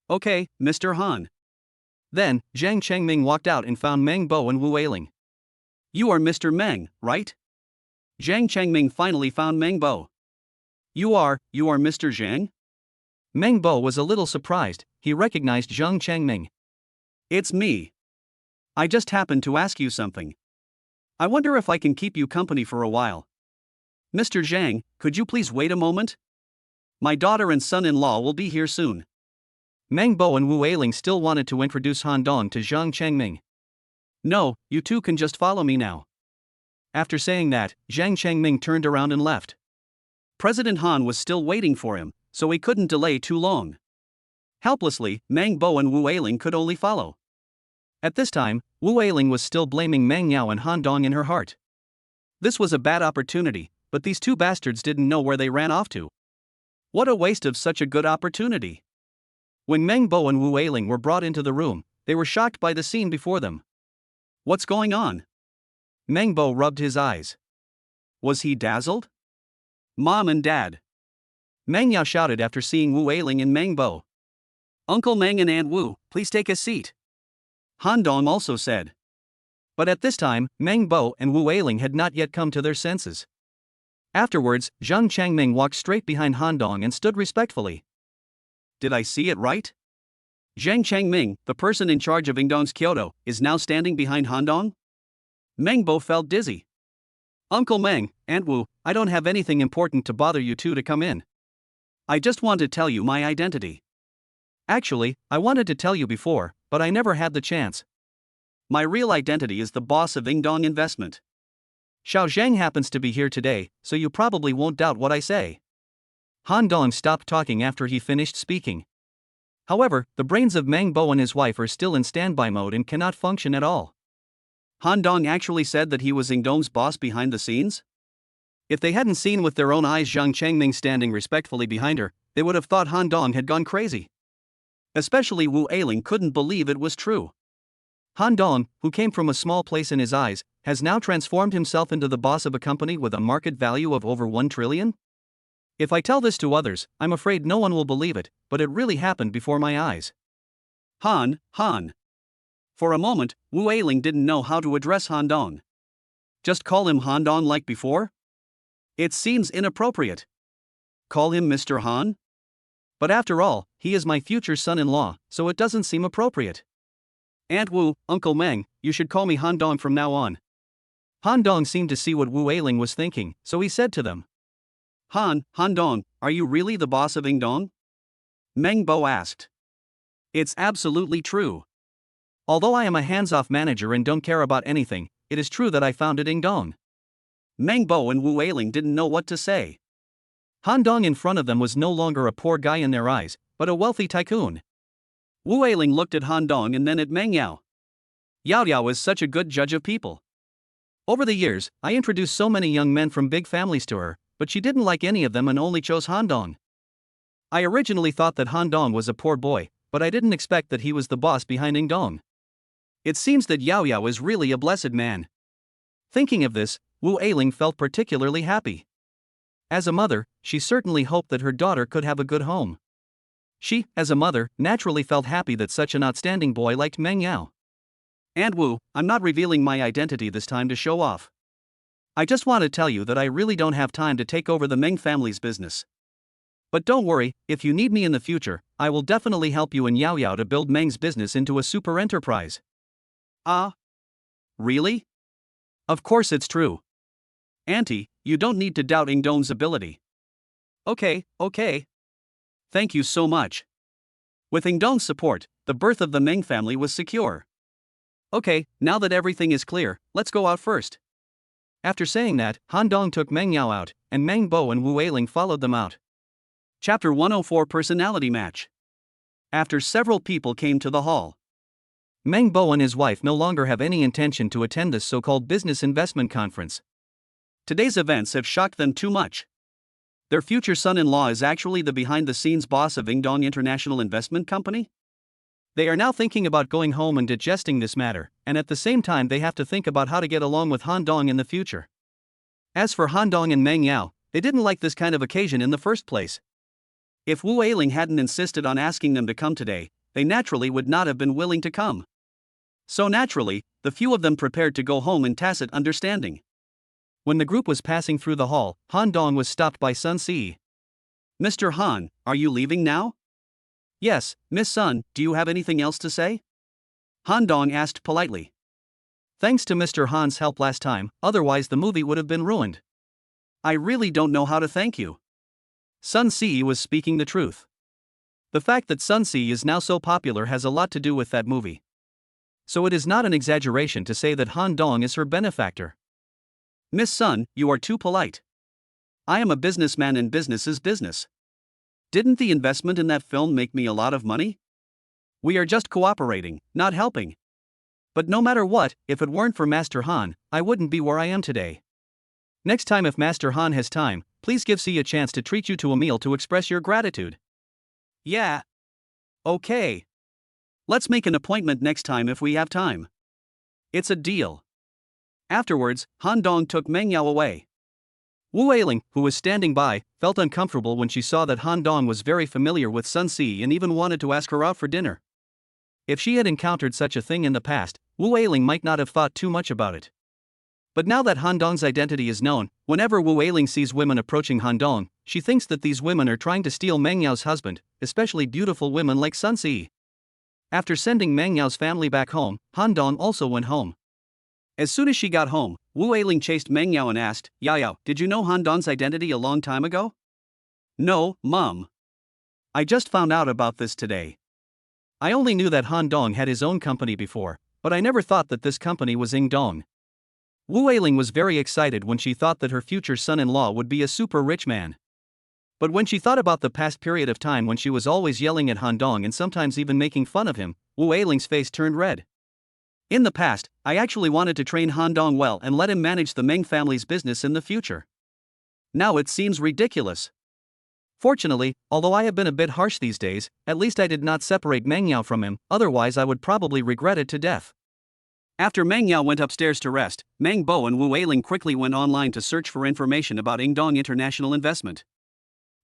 Okay, Mr. Han. Then, Zhang Changming walked out and found Meng Bo and Wu Eiling. You are Mr. Meng, right? Zhang Changming finally found Meng Bo. You are Mr. Zhang? Meng Bo was a little surprised, he recognized Zhang Changming. It's me. I just happened to ask you something. I wonder if I can keep you company for a while. Mr. Zhang, could you please wait a moment? My daughter and son-in-law will be here soon. Meng Bo and Wu Eiling still wanted to introduce Han Dong to Zhang Changming. No, you two can just follow me now. After saying that, Zhang Changming turned around and left. President Han was still waiting for him, so he couldn't delay too long. Helplessly, Meng Bo and Wu Eiling could only follow. At this time, Wu Eiling was still blaming Meng Yao and Han Dong in her heart. This was a bad opportunity, but these two bastards didn't know where they ran off to. What a waste of such a good opportunity. When Meng Bo and Wu Eiling were brought into the room, they were shocked by the scene before them. What's going on? Meng Bo rubbed his eyes. Was he dazzled? Mom and Dad. Meng Yao shouted after seeing Wu Eiling and Meng Bo. Uncle Meng and Aunt Wu, please take a seat. Han Dong also said. But at this time, Meng Bo and Wu Eiling had not yet come to their senses. Afterwards, Zhang Changming walked straight behind Han Dong and stood respectfully. Did I see it right? Zhang Changming, the person in charge of Ingdong's Kyoto, is now standing behind Han Dong? Meng Bo felt dizzy. Uncle Meng, Aunt Wu, I don't have anything important to bother you two to come in. I just want to tell you my identity. Actually, I wanted to tell you before, but I never had the chance. My real identity is the boss of Ingdong Investment. Xiao Zhang happens to be here today, so you probably won't doubt what I say. Han Dong stopped talking after he finished speaking. However, the brains of Meng Bo and his wife are still in standby mode and cannot function at all. Han Dong actually said that he was Ingdong's boss behind the scenes? If they hadn't seen with their own eyes Zhang Changming standing respectfully behind her, they would have thought Han Dong had gone crazy. Especially Wu Eiling couldn't believe it was true. Han Dong, who came from a small place in his eyes, has now transformed himself into the boss of a company with a market value of over 1 trillion? If I tell this to others, I'm afraid no one will believe it, but it really happened before my eyes. Han. For a moment, Wu Eiling didn't know how to address Han Dong. Just call him Han Dong like before? It seems inappropriate. Call him Mr. Han? But after all, he is my future son-in-law, so it doesn't seem appropriate. Aunt Wu, Uncle Meng, you should call me Han Dong from now on. Han Dong seemed to see what Wu Eiling was thinking, so he said to them. Han Dong, are you really the boss of Ingdong? Meng Bo asked. It's absolutely true. Although I am a hands-off manager and don't care about anything, it is true that I founded Ingdong. Meng Bo and Wu Eiling didn't know what to say. Han Dong in front of them was no longer a poor guy in their eyes, but a wealthy tycoon. Wu Eiling looked at Han Dong and then at Meng Yao. Yao is such a good judge of people. Over the years, I introduced so many young men from big families to her, but she didn't like any of them and only chose Han Dong. I originally thought that Han Dong was a poor boy, but I didn't expect that he was the boss behind Ingdong. It seems that Yao is really a blessed man. Thinking of this, Wu Eiling felt particularly happy. As a mother, she certainly hoped that her daughter could have a good home. She, as a mother, naturally felt happy that such an outstanding boy liked Meng Yao. Aunt Wu, I'm not revealing my identity this time to show off. I just want to tell you that I really don't have time to take over the Meng family's business. But don't worry, if you need me in the future, I will definitely help you and Yao to build Meng's business into a super enterprise. Really? Of course it's true. Auntie, you don't need to doubt Ingdong's ability. Okay. Thank you so much. With Ingdong's support, the birth of the Meng family was secure. Okay, now that everything is clear, let's go out first. After saying that, Han Dong took Meng Yao out, and Meng Bo and Wu Eiling followed them out. Chapter 104 Personality Match. After several people came to the hall. Meng Bo and his wife no longer have any intention to attend this so-called business investment conference. Today's events have shocked them too much. Their future son-in-law is actually the behind-the-scenes boss of Ingdong International Investment Company? They are now thinking about going home and digesting this matter, and at the same time they have to think about how to get along with Han Dong in the future. As for Han Dong and Meng Yao, they didn't like this kind of occasion in the first place. If Wu Eiling hadn't insisted on asking them to come today, they naturally would not have been willing to come. So naturally, the few of them prepared to go home in tacit understanding. When the group was passing through the hall, Han Dong was stopped by Sun Si. Mr. Han, are you leaving now? Yes, Miss Sun, do you have anything else to say? Han Dong asked politely. Thanks to Mr. Han's help last time, otherwise the movie would have been ruined. I really don't know how to thank you. Sun Si was speaking the truth. The fact that Sun Si is now so popular has a lot to do with that movie. So it is not an exaggeration to say that Han Dong is her benefactor. Miss Sun, you are too polite. I am a businessman and business is business. Didn't the investment in that film make me a lot of money? We are just cooperating, not helping. But no matter what, if it weren't for Master Han, I wouldn't be where I am today. Next time if Master Han has time, please give Si a chance to treat you to a meal to express your gratitude. Yeah. Okay. Let's make an appointment next time if we have time. It's a deal. Afterwards, Han Dong took Meng Yao away. Wu Eiling, who was standing by, felt uncomfortable when she saw that Han Dong was very familiar with Sun Si and even wanted to ask her out for dinner. If she had encountered such a thing in the past, Wu Eiling might not have thought too much about it. But now that Han Dong's identity is known, whenever Wu Eiling sees women approaching Han Dong, she thinks that these women are trying to steal Meng Yao's husband, especially beautiful women like Sun Si. After sending Meng Yao's family back home, Han Dong also went home. As soon as she got home, Wu Eiling chased Meng Yao and asked, Yao, did you know Han Dong's identity a long time ago? No, Mom. I just found out about this today. I only knew that Han Dong had his own company before, but I never thought that this company was Ying Dong. Wu Eiling was very excited when she thought that her future son-in-law would be a super rich man. But when she thought about the past period of time when she was always yelling at Han Dong and sometimes even making fun of him, Wu Eiling's face turned red. In the past, I actually wanted to train Han Dong well and let him manage the Meng family's business in the future. Now it seems ridiculous. Fortunately, although I have been a bit harsh these days, at least I did not separate Meng Yao from him, otherwise I would probably regret it to death. After Meng Yao went upstairs to rest, Meng Bo and Wu Eiling quickly went online to search for information about Ying Dong International Investment.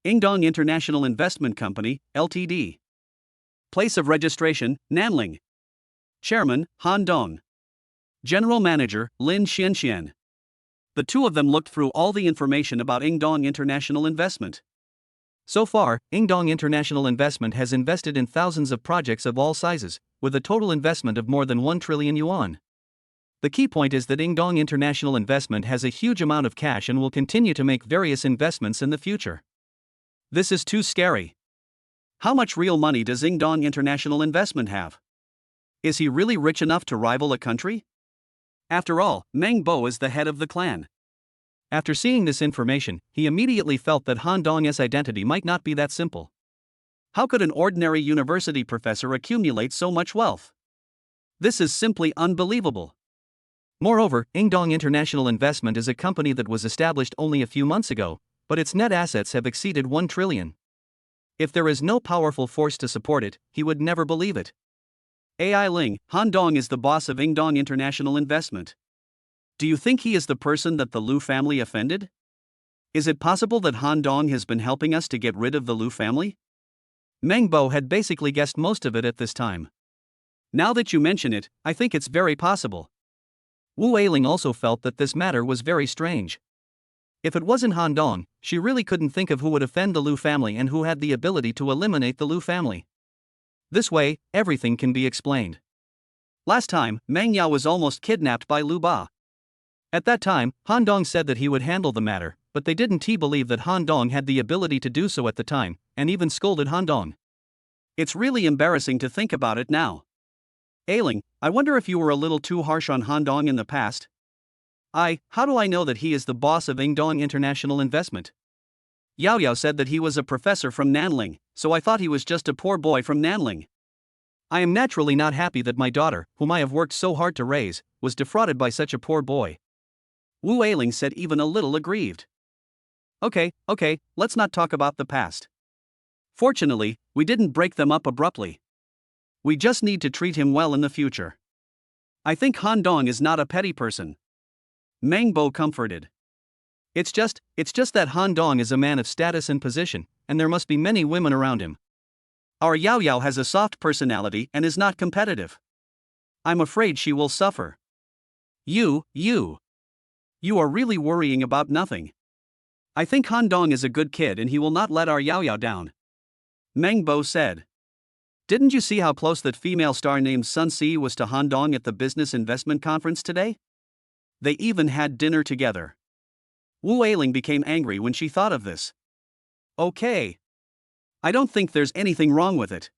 Ying Dong International Investment Company, Ltd. Place of registration, Nanling. Chairman, Han Dong. General Manager, Lin Xianxian. The two of them looked through all the information about Ying Dong International Investment. So far, Ying Dong International Investment has invested in thousands of projects of all sizes, with a total investment of more than 1 trillion yuan. The key point is that Ying Dong International Investment has a huge amount of cash and will continue to make various investments in the future. This is too scary. How much real money does Ying Dong International Investment have? Is he really rich enough to rival a country? After all, Meng Bo is the head of the clan. After seeing this information, he immediately felt that Han Dong's identity might not be that simple. How could an ordinary university professor accumulate so much wealth? This is simply unbelievable. Moreover, Ying Dong International Investment is a company that was established only a few months ago, but its net assets have exceeded 1 trillion. If there is no powerful force to support it, he would never believe it. AI Ling, Han Dong is the boss of Ying Dong International Investment. Do you think he is the person that the Lu family offended? Is it possible that Han Dong has been helping us to get rid of the Lu family? Meng Bo had basically guessed most of it at this time. Now that you mention it, I think it's very possible. Wu Eiling also felt that this matter was very strange. If it wasn't Han Dong, she really couldn't think of who would offend the Lu family and who had the ability to eliminate the Lu family. This way, everything can be explained. Last time, Meng Yao was almost kidnapped by Lu Ba. At that time, Han Dong said that he would handle the matter, but they didn't believe that Han Dong had the ability to do so at the time, and even scolded Han Dong. It's really embarrassing to think about it now. Ailing, I wonder if you were a little too harsh on Han Dong in the past? How do I know that he is the boss of Ying Dong International Investment? Yao Yao said that he was a professor from Nanling, so I thought he was just a poor boy from Nanling. I am naturally not happy that my daughter, whom I have worked so hard to raise, was defrauded by such a poor boy. Wu Eiling said, even a little aggrieved. Okay, let's not talk about the past. Fortunately, we didn't break them up abruptly. We just need to treat him well in the future. I think Han Dong is not a petty person. Meng Bo comforted. It's just that Han Dong is a man of status and position, and there must be many women around him. Our Yao Yao has a soft personality and is not competitive. I'm afraid she will suffer. You are really worrying about nothing. I think Han Dong is a good kid and he will not let our Yao Yao down. Meng Bo said. Didn't you see how close that female star named Sun Si was to Han Dong at the business investment conference today? They even had dinner together. Wu Eiling became angry when she thought of this. Okay. I don't think there's anything wrong with it.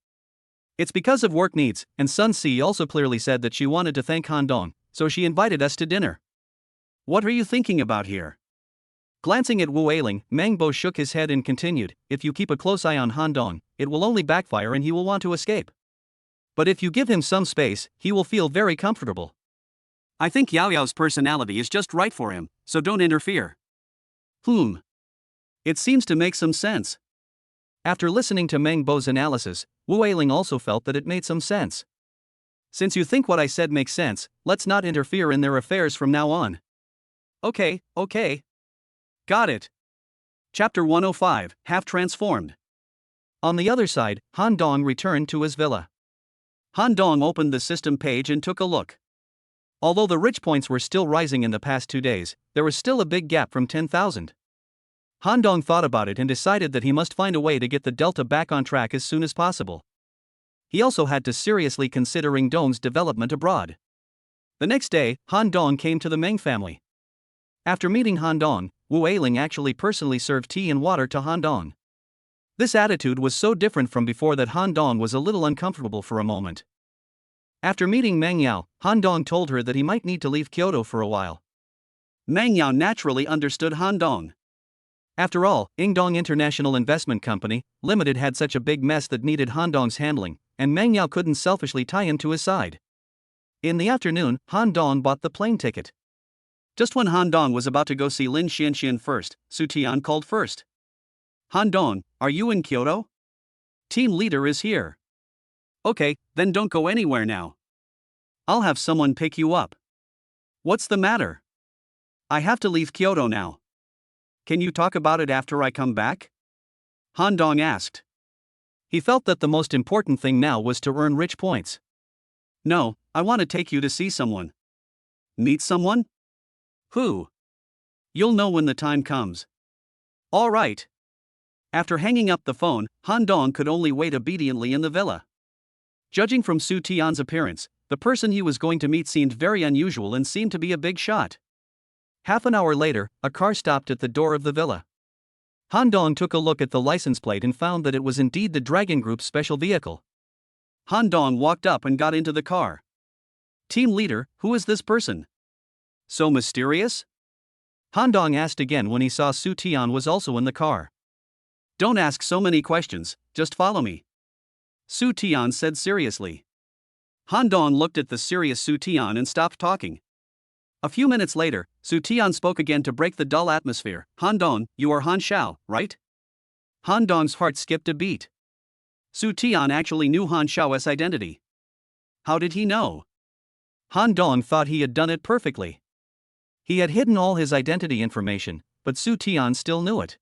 It's because of work needs, and Sun Si also clearly said that she wanted to thank Han Dong, so she invited us to dinner. What are you thinking about here? Glancing at Wu Eiling, Meng Bo shook his head and continued, if you keep a close eye on Han Dong, it will only backfire and he will want to escape. But if you give him some space, he will feel very comfortable. I think Yao Yao's personality is just right for him, so don't interfere. It seems to make some sense. After listening to Meng Bo's analysis, Wu Eiling also felt that it made some sense. Since you think what I said makes sense, let's not interfere in their affairs from now on. Okay. Got it. Chapter 105, Half Transformed. On the other side, Han Dong returned to his villa. Han Dong opened the system page and took a look. Although the rich points were still rising in the past 2 days, there was still a big gap from 10,000. Han Dong thought about it and decided that he must find a way to get the delta back on track as soon as possible. He also had to seriously consider Ring Dong's development abroad. The next day, Han Dong came to the Meng family. After meeting Han Dong, Wu Eiling actually personally served tea and water to Han Dong. This attitude was so different from before that Han Dong was a little uncomfortable for a moment. After meeting Meng Yao, Han Dong told her that he might need to leave Kyoto for a while. Meng Yao naturally understood Han Dong. After all, Ingdong International Investment Company, Limited had such a big mess that needed Han Dong's handling, and Meng Yao couldn't selfishly tie him to his side. In the afternoon, Han Dong bought the plane ticket. Just when Han Dong was about to go see Lin Xianxian first, Su Tian called first. Han Dong, are you in Kyoto? Team leader is here. Okay, then don't go anywhere now. I'll have someone pick you up. What's the matter? I have to leave Kyoto now. Can you talk about it after I come back? Han Dong asked. He felt that the most important thing now was to earn rich points. No, I want to take you to see someone. Meet someone? Who? You'll know when the time comes. All right. After hanging up the phone, Han Dong could only wait obediently in the villa. Judging from Su Tian's appearance, the person he was going to meet seemed very unusual and seemed to be a big shot. Half an hour later, a car stopped at the door of the villa. Han Dong took a look at the license plate and found that it was indeed the Dragon Group's special vehicle. Han Dong walked up and got into the car. Team leader, who is this person? So mysterious? Han Dong asked again when he saw Su Tian was also in the car. Don't ask so many questions, just follow me. Su Tian said seriously. Han Dong looked at the serious Su Tian and stopped talking. A few minutes later, Su Tian spoke again to break the dull atmosphere. Han Dong, you are Han Xiao, right? Han Dong's heart skipped a beat. Su Tian actually knew Han Xiao's identity. How did he know? Han Dong thought he had done it perfectly. He had hidden all his identity information, but Su Tian still knew it.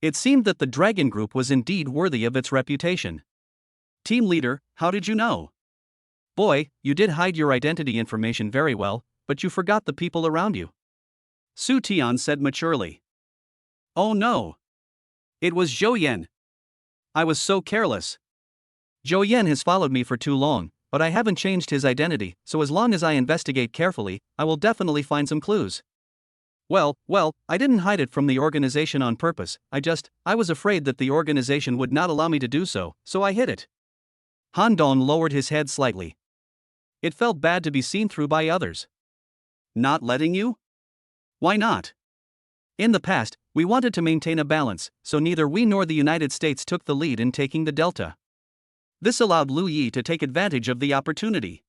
It seemed that the Dragon Group was indeed worthy of its reputation. Team leader, how did you know? Boy, you did hide your identity information very well, but you forgot the people around you. Su Tian said maturely. Oh no. It was Zhou Yan. I was so careless. Zhou Yan has followed me for too long, but I haven't changed his identity, so as long as I investigate carefully, I will definitely find some clues. Well, I didn't hide it from the organization on purpose, I was afraid that the organization would not allow me to do so, so I hid it. Han Dong lowered his head slightly. It felt bad to be seen through by others. Not letting you? Why not? In the past, we wanted to maintain a balance, so neither we nor the United States took the lead in taking the Delta. This allowed Lu Yi to take advantage of the opportunity.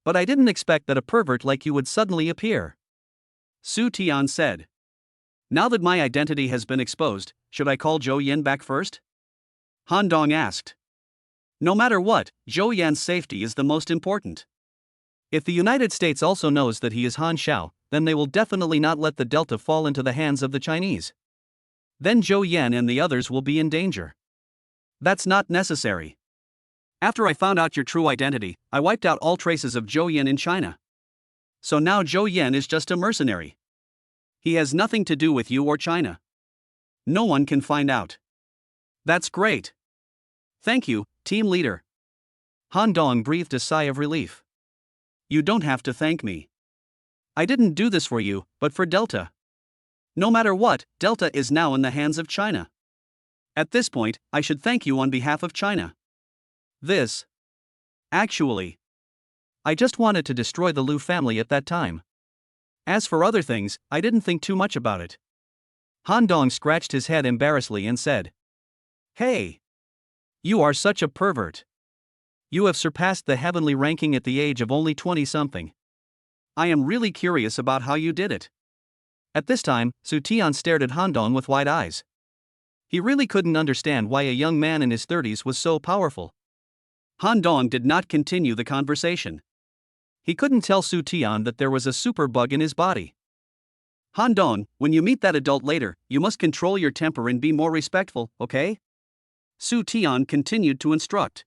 But I didn't expect that a pervert like you would suddenly appear. Su Tian said. Now that my identity has been exposed, should I call Zhou Yan back first? Han Dong asked. No matter what, Zhou Yan's safety is the most important. If the United States also knows that he is Han Xiao, then they will definitely not let the Delta fall into the hands of the Chinese. Then Zhou Yan and the others will be in danger. That's not necessary. After I found out your true identity, I wiped out all traces of Zhou Yan in China. So now Zhou Yan is just a mercenary. He has nothing to do with you or China. No one can find out. That's great. Thank you, team leader. Han Dong breathed a sigh of relief. You don't have to thank me. I didn't do this for you, but for Delta. No matter what, Delta is now in the hands of China. At this point, I should thank you on behalf of China. Actually, I just wanted to destroy the Lu family at that time. As for other things, I didn't think too much about it. Han Dong scratched his head embarrassedly and said, Hey! You are such a pervert. You have surpassed the heavenly ranking at the age of only 20-something. I am really curious about how you did it. At this time, Su Tian stared at Han Dong with wide eyes. He really couldn't understand why a young man in his 30s was so powerful. Han Dong did not continue the conversation. He couldn't tell Su Tian that there was a superbug in his body. Han Dong, when you meet that adult later, you must control your temper and be more respectful, okay? Su Tian continued to instruct.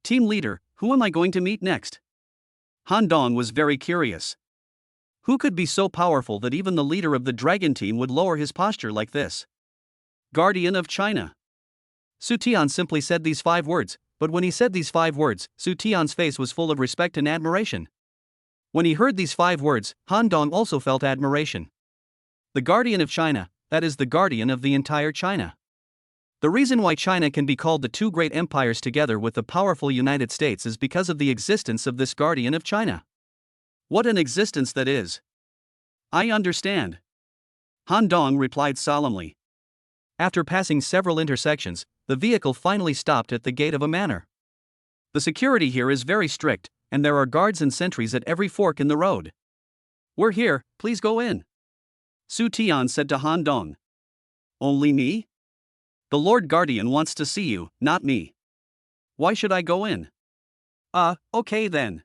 Team leader, who am I going to meet next? Han Dong was very curious. Who could be so powerful that even the leader of the dragon team would lower his posture like this? Guardian of China. Su Tian simply said these 5 words, but when he said these 5 words, Su Tian's face was full of respect and admiration. When he heard these 5 words, Han Dong also felt admiration. The Guardian of China, that is the guardian of the entire China. The reason why China can be called the 2 great empires together with the powerful United States is because of the existence of this Guardian of China. What an existence that is! I understand. Han Dong replied solemnly. After passing several intersections, the vehicle finally stopped at the gate of a manor. The security here is very strict, and there are guards and sentries at every fork in the road. We're here, please go in. Su Tian said to Han Dong. Only me? The Lord Guardian wants to see you, not me. Why should I go in? Okay then.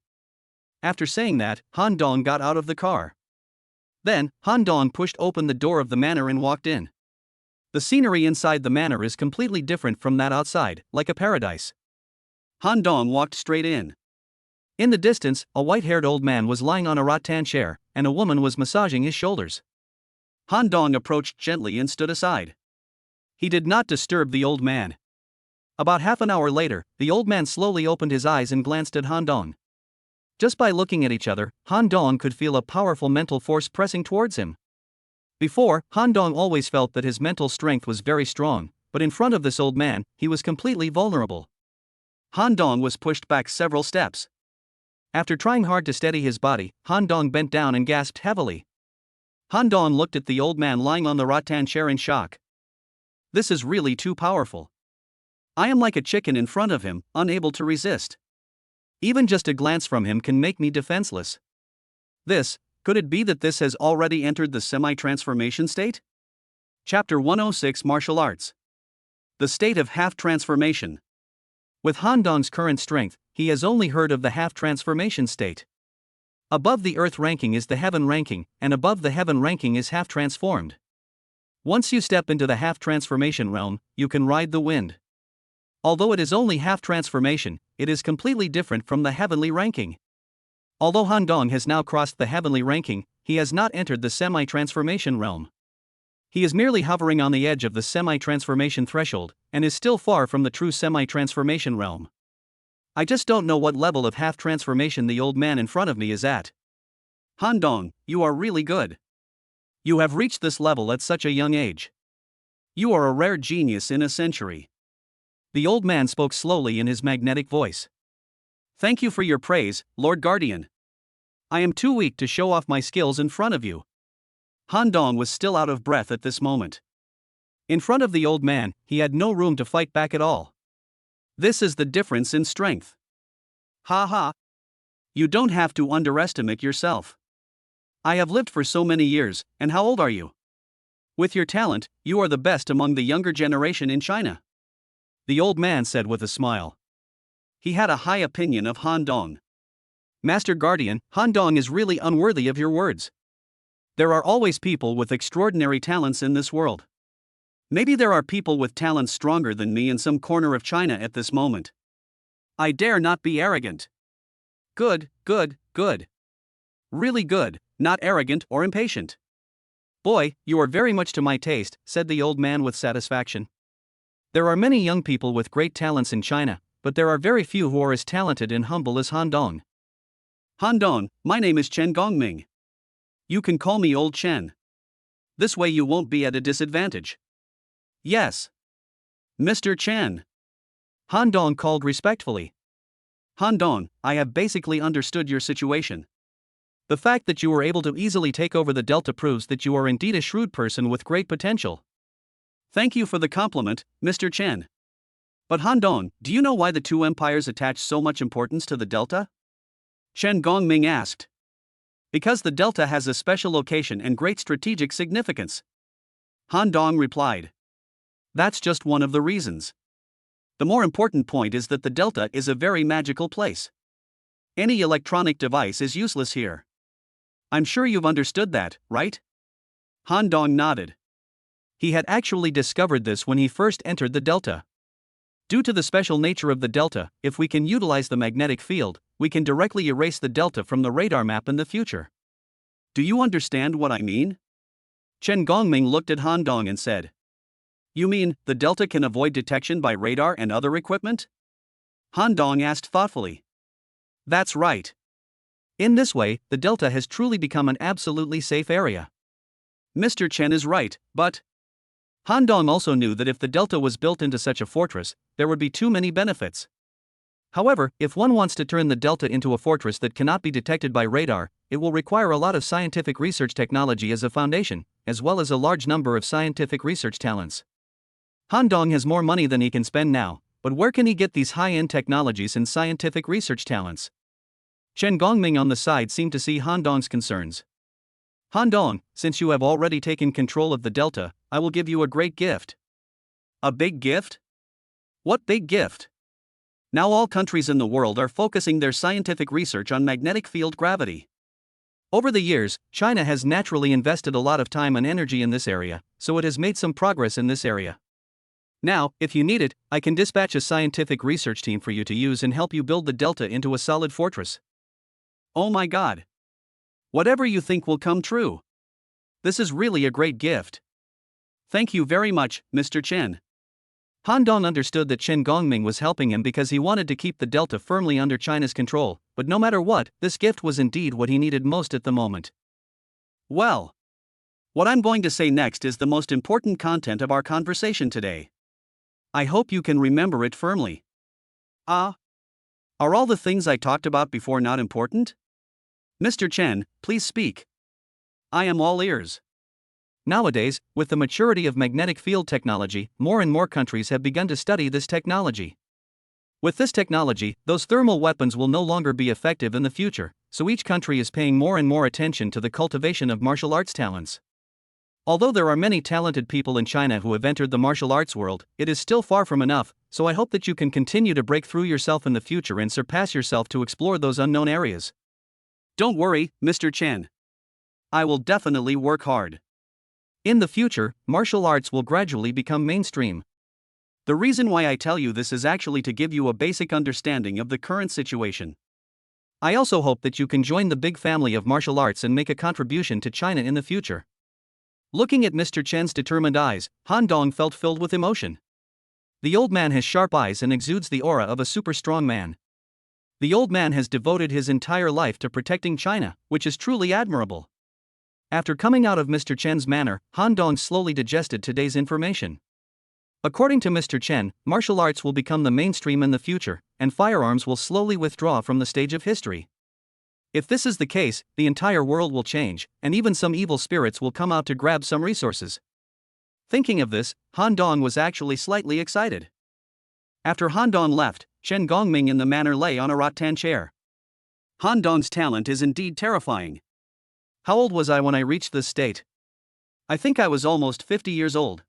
After saying that, Han Dong got out of the car. Then, Han Dong pushed open the door of the manor and walked in. The scenery inside the manor is completely different from that outside, like a paradise. Han Dong walked straight in. In the distance, a white-haired old man was lying on a rattan chair, and a woman was massaging his shoulders. Han Dong approached gently and stood aside. He did not disturb the old man. About half an hour later, the old man slowly opened his eyes and glanced at Han Dong. Just by looking at each other, Han Dong could feel a powerful mental force pressing towards him. Before, Han Dong always felt that his mental strength was very strong, but in front of this old man, he was completely vulnerable. Han Dong was pushed back several steps. After trying hard to steady his body, Han Dong bent down and gasped heavily. Han Dong looked at the old man lying on the rattan chair in shock. This is really too powerful. I am like a chicken in front of him, unable to resist. Even just a glance from him can make me defenseless. Could it be that this has already entered the semi-transformation state? Chapter 106 Martial Arts. The state of half-transformation. With Han Dong's current strength, he has only heard of the half-transformation state. Above the earth ranking is the heaven ranking, and above the heaven ranking is half-transformed. Once you step into the half-transformation realm, you can ride the wind. Although it is only half-transformation, it is completely different from the heavenly ranking. Although Han Dong has now crossed the heavenly ranking, he has not entered the semi-transformation realm. He is merely hovering on the edge of the semi-transformation threshold, and is still far from the true semi-transformation realm. I just don't know what level of half-transformation the old man in front of me is at. Han Dong, you are really good. You have reached this level at such a young age. You are a rare genius in a century. The old man spoke slowly in his magnetic voice. Thank you for your praise, Lord Guardian. I am too weak to show off my skills in front of you. Han Dong was still out of breath at this moment. In front of the old man, he had no room to fight back at all. This is the difference in strength. Ha ha. You don't have to underestimate yourself. I have lived for so many years, and how old are you? With your talent, you are the best among the younger generation in China. The old man said with a smile. He had a high opinion of Han Dong. Master Guardian, Han Dong is really unworthy of your words. There are always people with extraordinary talents in this world. Maybe there are people with talents stronger than me in some corner of China at this moment. I dare not be arrogant. Good. Really good, not arrogant or impatient. Boy, you are very much to my taste, said the old man with satisfaction. There are many young people with great talents in China, but there are very few who are as talented and humble as Han Dong. Han Dong, my name is Chen Gongming. You can call me Old Chen. This way you won't be at a disadvantage. Yes. Mr. Chen. Han Dong called respectfully. Han Dong, I have basically understood your situation. The fact that you were able to easily take over the Delta proves that you are indeed a shrewd person with great potential. Thank you for the compliment, Mr. Chen. But Han Dong, do you know why the 2 empires attach so much importance to the Delta? Chen Gongming asked. Because the Delta has a special location and great strategic significance. Han Dong replied. That's just one of the reasons. The more important point is that the Delta is a very magical place. Any electronic device is useless here. I'm sure you've understood that, right? Han Dong nodded. He had actually discovered this when he first entered the delta. Due to the special nature of the delta, if we can utilize the magnetic field, we can directly erase the delta from the radar map in the future. Do you understand what I mean? Chen Gongming looked at Han Dong and said. You mean, the delta can avoid detection by radar and other equipment? Han Dong asked thoughtfully. That's right. In this way, the delta has truly become an absolutely safe area. Mr. Chen is right, but... Han Dong also knew that if the delta was built into such a fortress, there would be too many benefits. However, if one wants to turn the delta into a fortress that cannot be detected by radar, it will require a lot of scientific research technology as a foundation, as well as a large number of scientific research talents. Han Dong has more money than he can spend now, but where can he get these high-end technologies and scientific research talents? Chen Gongming on the side seemed to see Han Dong's concerns. Han Dong, since you have already taken control of the delta, I will give you a great gift. A big gift? What big gift? Now all countries in the world are focusing their scientific research on magnetic field gravity. Over the years, China has naturally invested a lot of time and energy in this area, so it has made some progress in this area. Now, if you need it, I can dispatch a scientific research team for you to use and help you build the delta into a solid fortress. Oh my God. Whatever you think will come true. This is really a great gift. Thank you very much, Mr. Chen. Han Dong understood that Chen Gongming was helping him because he wanted to keep the delta firmly under China's control, but no matter what, this gift was indeed what he needed most at the moment. Well, what I'm going to say next is the most important content of our conversation today. I hope you can remember it firmly. Are all the things I talked about before not important? Mr. Chen, please speak. I am all ears. Nowadays, with the maturity of magnetic field technology, more and more countries have begun to study this technology. With this technology, those thermal weapons will no longer be effective in the future, so each country is paying more and more attention to the cultivation of martial arts talents. Although there are many talented people in China who have entered the martial arts world, it is still far from enough, so I hope that you can continue to break through yourself in the future and surpass yourself to explore those unknown areas. Don't worry, Mr. Chen. I will definitely work hard. In the future, martial arts will gradually become mainstream. The reason why I tell you this is actually to give you a basic understanding of the current situation. I also hope that you can join the big family of martial arts and make a contribution to China in the future. Looking at Mr. Chen's determined eyes, Han Dong felt filled with emotion. The old man has sharp eyes and exudes the aura of a super strong man. The old man has devoted his entire life to protecting China, which is truly admirable. After coming out of Mr. Chen's manner, Han Dong slowly digested today's information. According to Mr. Chen, martial arts will become the mainstream in the future, and firearms will slowly withdraw from the stage of history. If this is the case, the entire world will change, and even some evil spirits will come out to grab some resources. Thinking of this, Han Dong was actually slightly excited. After Han Dong left, Chen Gongming in the manor lay on a rattan chair. Han Dong's talent is indeed terrifying. How old was I when I reached this state? I think I was almost 50 years old.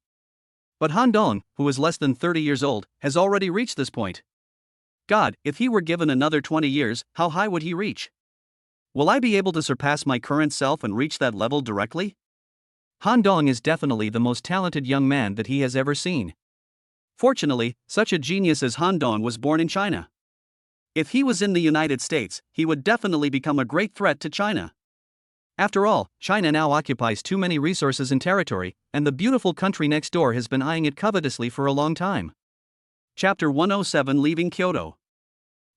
But Han Dong, who is less than 30 years old, has already reached this point. God, if he were given another 20 years, how high would he reach? Will I be able to surpass my current self and reach that level directly? Han Dong is definitely the most talented young man that he has ever seen. Fortunately, such a genius as Han Dong was born in China. If he was in the United States, he would definitely become a great threat to China. After all, China now occupies too many resources and territory, and the beautiful country next door has been eyeing it covetously for a long time. Chapter 107 Leaving Kyoto.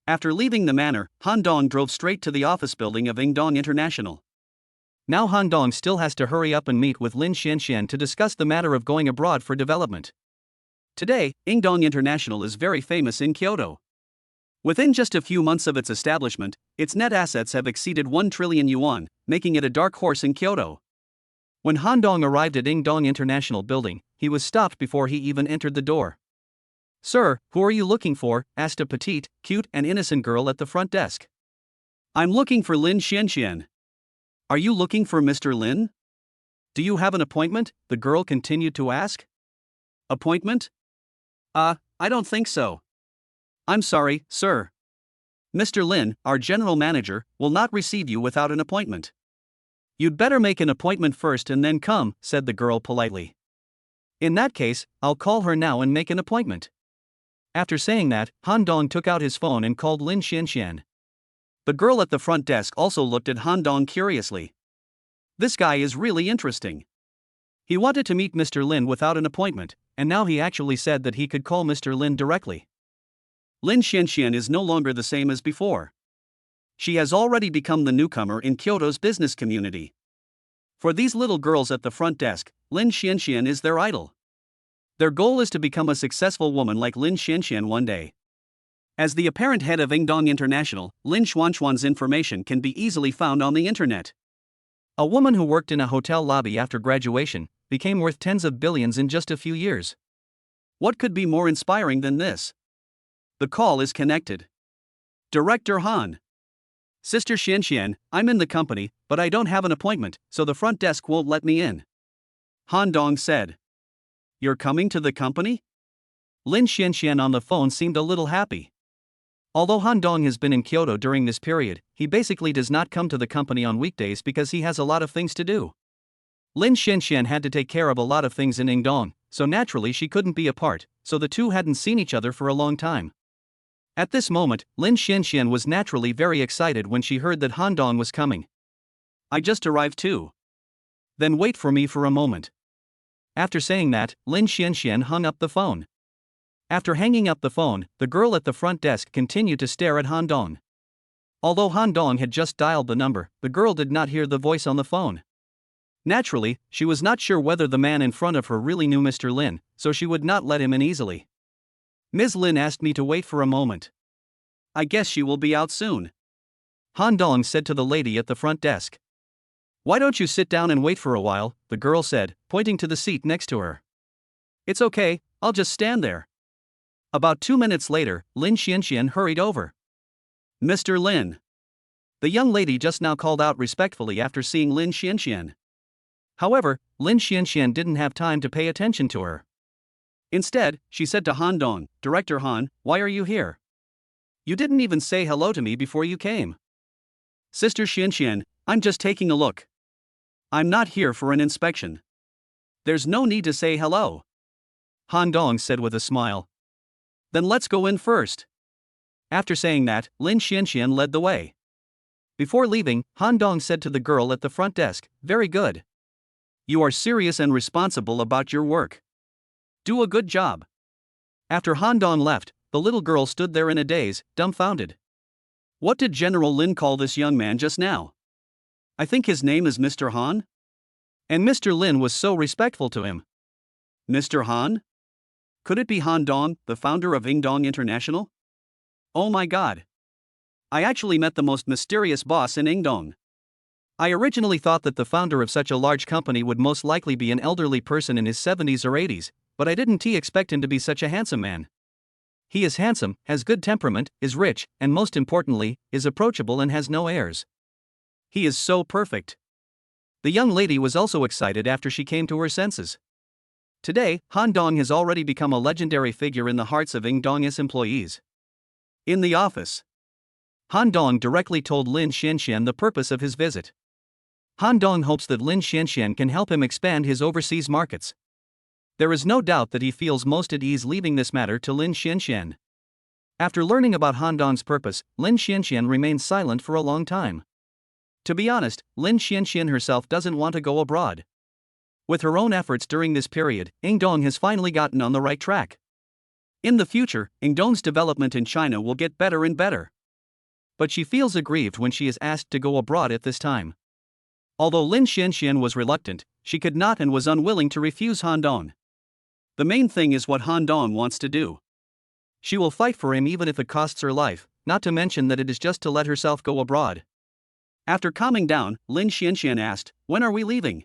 After leaving the manor, Han Dong drove straight to the office building of Ingdong International. Now Han Dong still has to hurry up and meet with Lin Xianxian to discuss the matter of going abroad for development. Today, Ingdong International is very famous in Kyoto. Within just a few months of its establishment, its net assets have exceeded 1 trillion yuan, making it a dark horse in Kyoto. When Han Dong arrived at Ingdong International building, he was stopped before he even entered the door. "Sir, who are you looking for?" asked a petite, cute and innocent girl at the front desk. "I'm looking for Lin Xianxian." "Are you looking for Mr. Lin?" "Do you have an appointment?" the girl continued to ask. "Appointment? I don't think so. I'm sorry, sir. Mr. Lin, our general manager, will not receive you without an appointment." You'd better make an appointment first and then come, said the girl politely. In that case, I'll call her now and make an appointment. After saying that, Han Dong took out his phone and called Lin Xianxian. The girl at the front desk also looked at Han Dong curiously. This guy is really interesting. He wanted to meet Mr. Lin without an appointment, and now he actually said that he could call Mr. Lin directly. Lin Xianxian is no longer the same as before. She has already become the newcomer in Kyoto's business community. For these little girls at the front desk, Lin Xianxian is their idol. Their goal is to become a successful woman like Lin Xianxian one day. As the apparent head of Ingdong International, Lin Xuanxuan's information can be easily found on the internet. A woman who worked in a hotel lobby after graduation became worth tens of billions in just a few years. What could be more inspiring than this? The call is connected. Director Han. Sister Xianxian, I'm in the company, but I don't have an appointment, so the front desk won't let me in. Han Dong said. You're coming to the company? Lin Xianxian on the phone seemed a little happy. Although Han Dong has been in Kyoto during this period, he basically does not come to the company on weekdays because he has a lot of things to do. Lin Xianxian had to take care of a lot of things in Ingdong, so naturally she couldn't be apart, so the two hadn't seen each other for a long time. At this moment, Lin Xianxian was naturally very excited when she heard that Han Dong was coming. I just arrived too. Then wait for me for a moment. After saying that, Lin Xianxian hung up the phone. After hanging up the phone, the girl at the front desk continued to stare at Han Dong. Although Han Dong had just dialed the number, the girl did not hear the voice on the phone. Naturally, she was not sure whether the man in front of her really knew Mr. Lin, so she would not let him in easily. Ms. Lin asked me to wait for a moment. I guess she will be out soon. Han Dong said to the lady at the front desk. Why don't you sit down and wait for a while, the girl said, pointing to the seat next to her. It's okay, I'll just stand there. About 2 minutes later, Lin Xianxian hurried over. Mr. Lin. The young lady just now called out respectfully after seeing Lin Xianxian. However, Lin Xianxian didn't have time to pay attention to her. Instead, she said to Han Dong, Director Han, why are you here? You didn't even say hello to me before you came. Sister Xianxian, I'm just taking a look. I'm not here for an inspection. There's no need to say hello. Han Dong said with a smile. Then let's go in first. After saying that, Lin Xianxian led the way. Before leaving, Han Dong said to the girl at the front desk, very good. You are serious and responsible about your work. Do a good job. After Han Dong left, the little girl stood there in a daze, dumbfounded. What did General Lin call this young man just now? I think his name is Mr. Han? And Mr. Lin was so respectful to him. Mr. Han? Could it be Han Dong, the founder of Ingdong International? Oh my god. I actually met the most mysterious boss in Ingdong. I originally thought that the founder of such a large company would most likely be an elderly person in his 70s or 80s, but I didn't expect him to be such a handsome man. He is handsome, has good temperament, is rich, and most importantly, is approachable and has no airs. He is so perfect. The young lady was also excited after she came to her senses. Today, Han Dong has already become a legendary figure in the hearts of Ingdong's employees. In the office, Han Dong directly told Lin Xianxian the purpose of his visit. Han Dong hopes that Lin Xianxian can help him expand his overseas markets. There is no doubt that he feels most at ease leaving this matter to Lin Xianxian. After learning about Han Dong's purpose, Lin Xianxian remained silent for a long time. To be honest, Lin Xianxian herself doesn't want to go abroad. With her own efforts during this period, Ingdong has finally gotten on the right track. In the future, Ingdong's development in China will get better and better. But she feels aggrieved when she is asked to go abroad at this time. Although Lin Xianxian was reluctant, she could not and was unwilling to refuse Han Dong. The main thing is what Han Dong wants to do. She will fight for him even if it costs her life, not to mention that it is just to let herself go abroad. After calming down, Lin Xianxian asked, when are we leaving?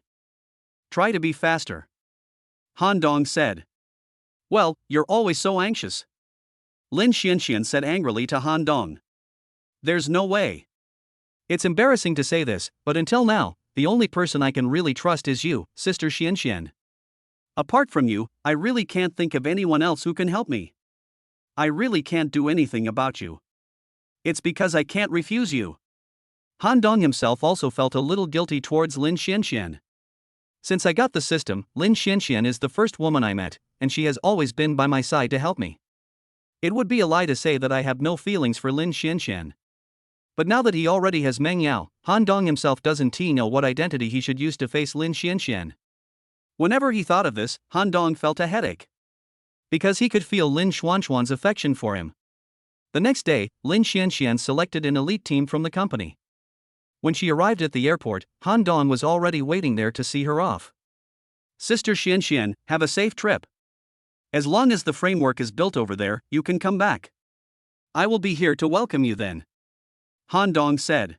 Try to be faster. Han Dong said. Well, you're always so anxious. Lin Xianxian said angrily to Han Dong. There's no way. It's embarrassing to say this, but until now, the only person I can really trust is you, Sister Xianxian. Apart from you, I really can't think of anyone else who can help me. I really can't do anything about you. It's because I can't refuse you. Han Dong himself also felt a little guilty towards Lin Xianxian. Since I got the system, Lin Xianxian is the first woman I met, and she has always been by my side to help me. It would be a lie to say that I have no feelings for Lin Xianxian. But now that he already has Meng Yao, Han Dong himself doesn't know what identity he should use to face Lin Xianxian. Whenever he thought of this, Han Dong felt a headache. Because he could feel Lin Xuanxuan's affection for him. The next day, Lin Xianxian selected an elite team from the company. When she arrived at the airport, Han Dong was already waiting there to see her off. Sister Xianxian, have a safe trip. As long as the framework is built over there, you can come back. I will be here to welcome you then. Han Dong said.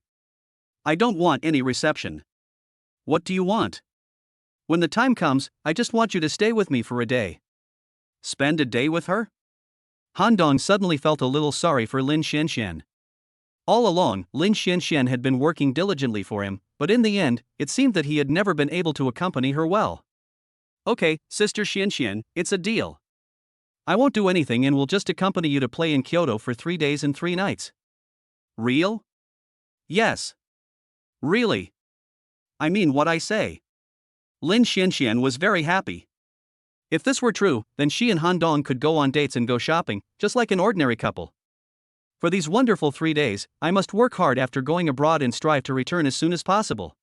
I don't want any reception. What do you want? When the time comes, I just want you to stay with me for a day. Spend a day with her? Han Dong suddenly felt a little sorry for Lin Xianxian. All along, Lin Xianxian had been working diligently for him, but in the end, it seemed that he had never been able to accompany her well. Okay, Sister Xianxian, it's a deal. I won't do anything and will just accompany you to play in Kyoto for 3 days and 3 nights. Real? Yes. Really. I mean what I say. Lin Xianxian was very happy. If this were true, then she and Han Dong could go on dates and go shopping, just like an ordinary couple. For these wonderful 3 days, I must work hard after going abroad and strive to return as soon as possible.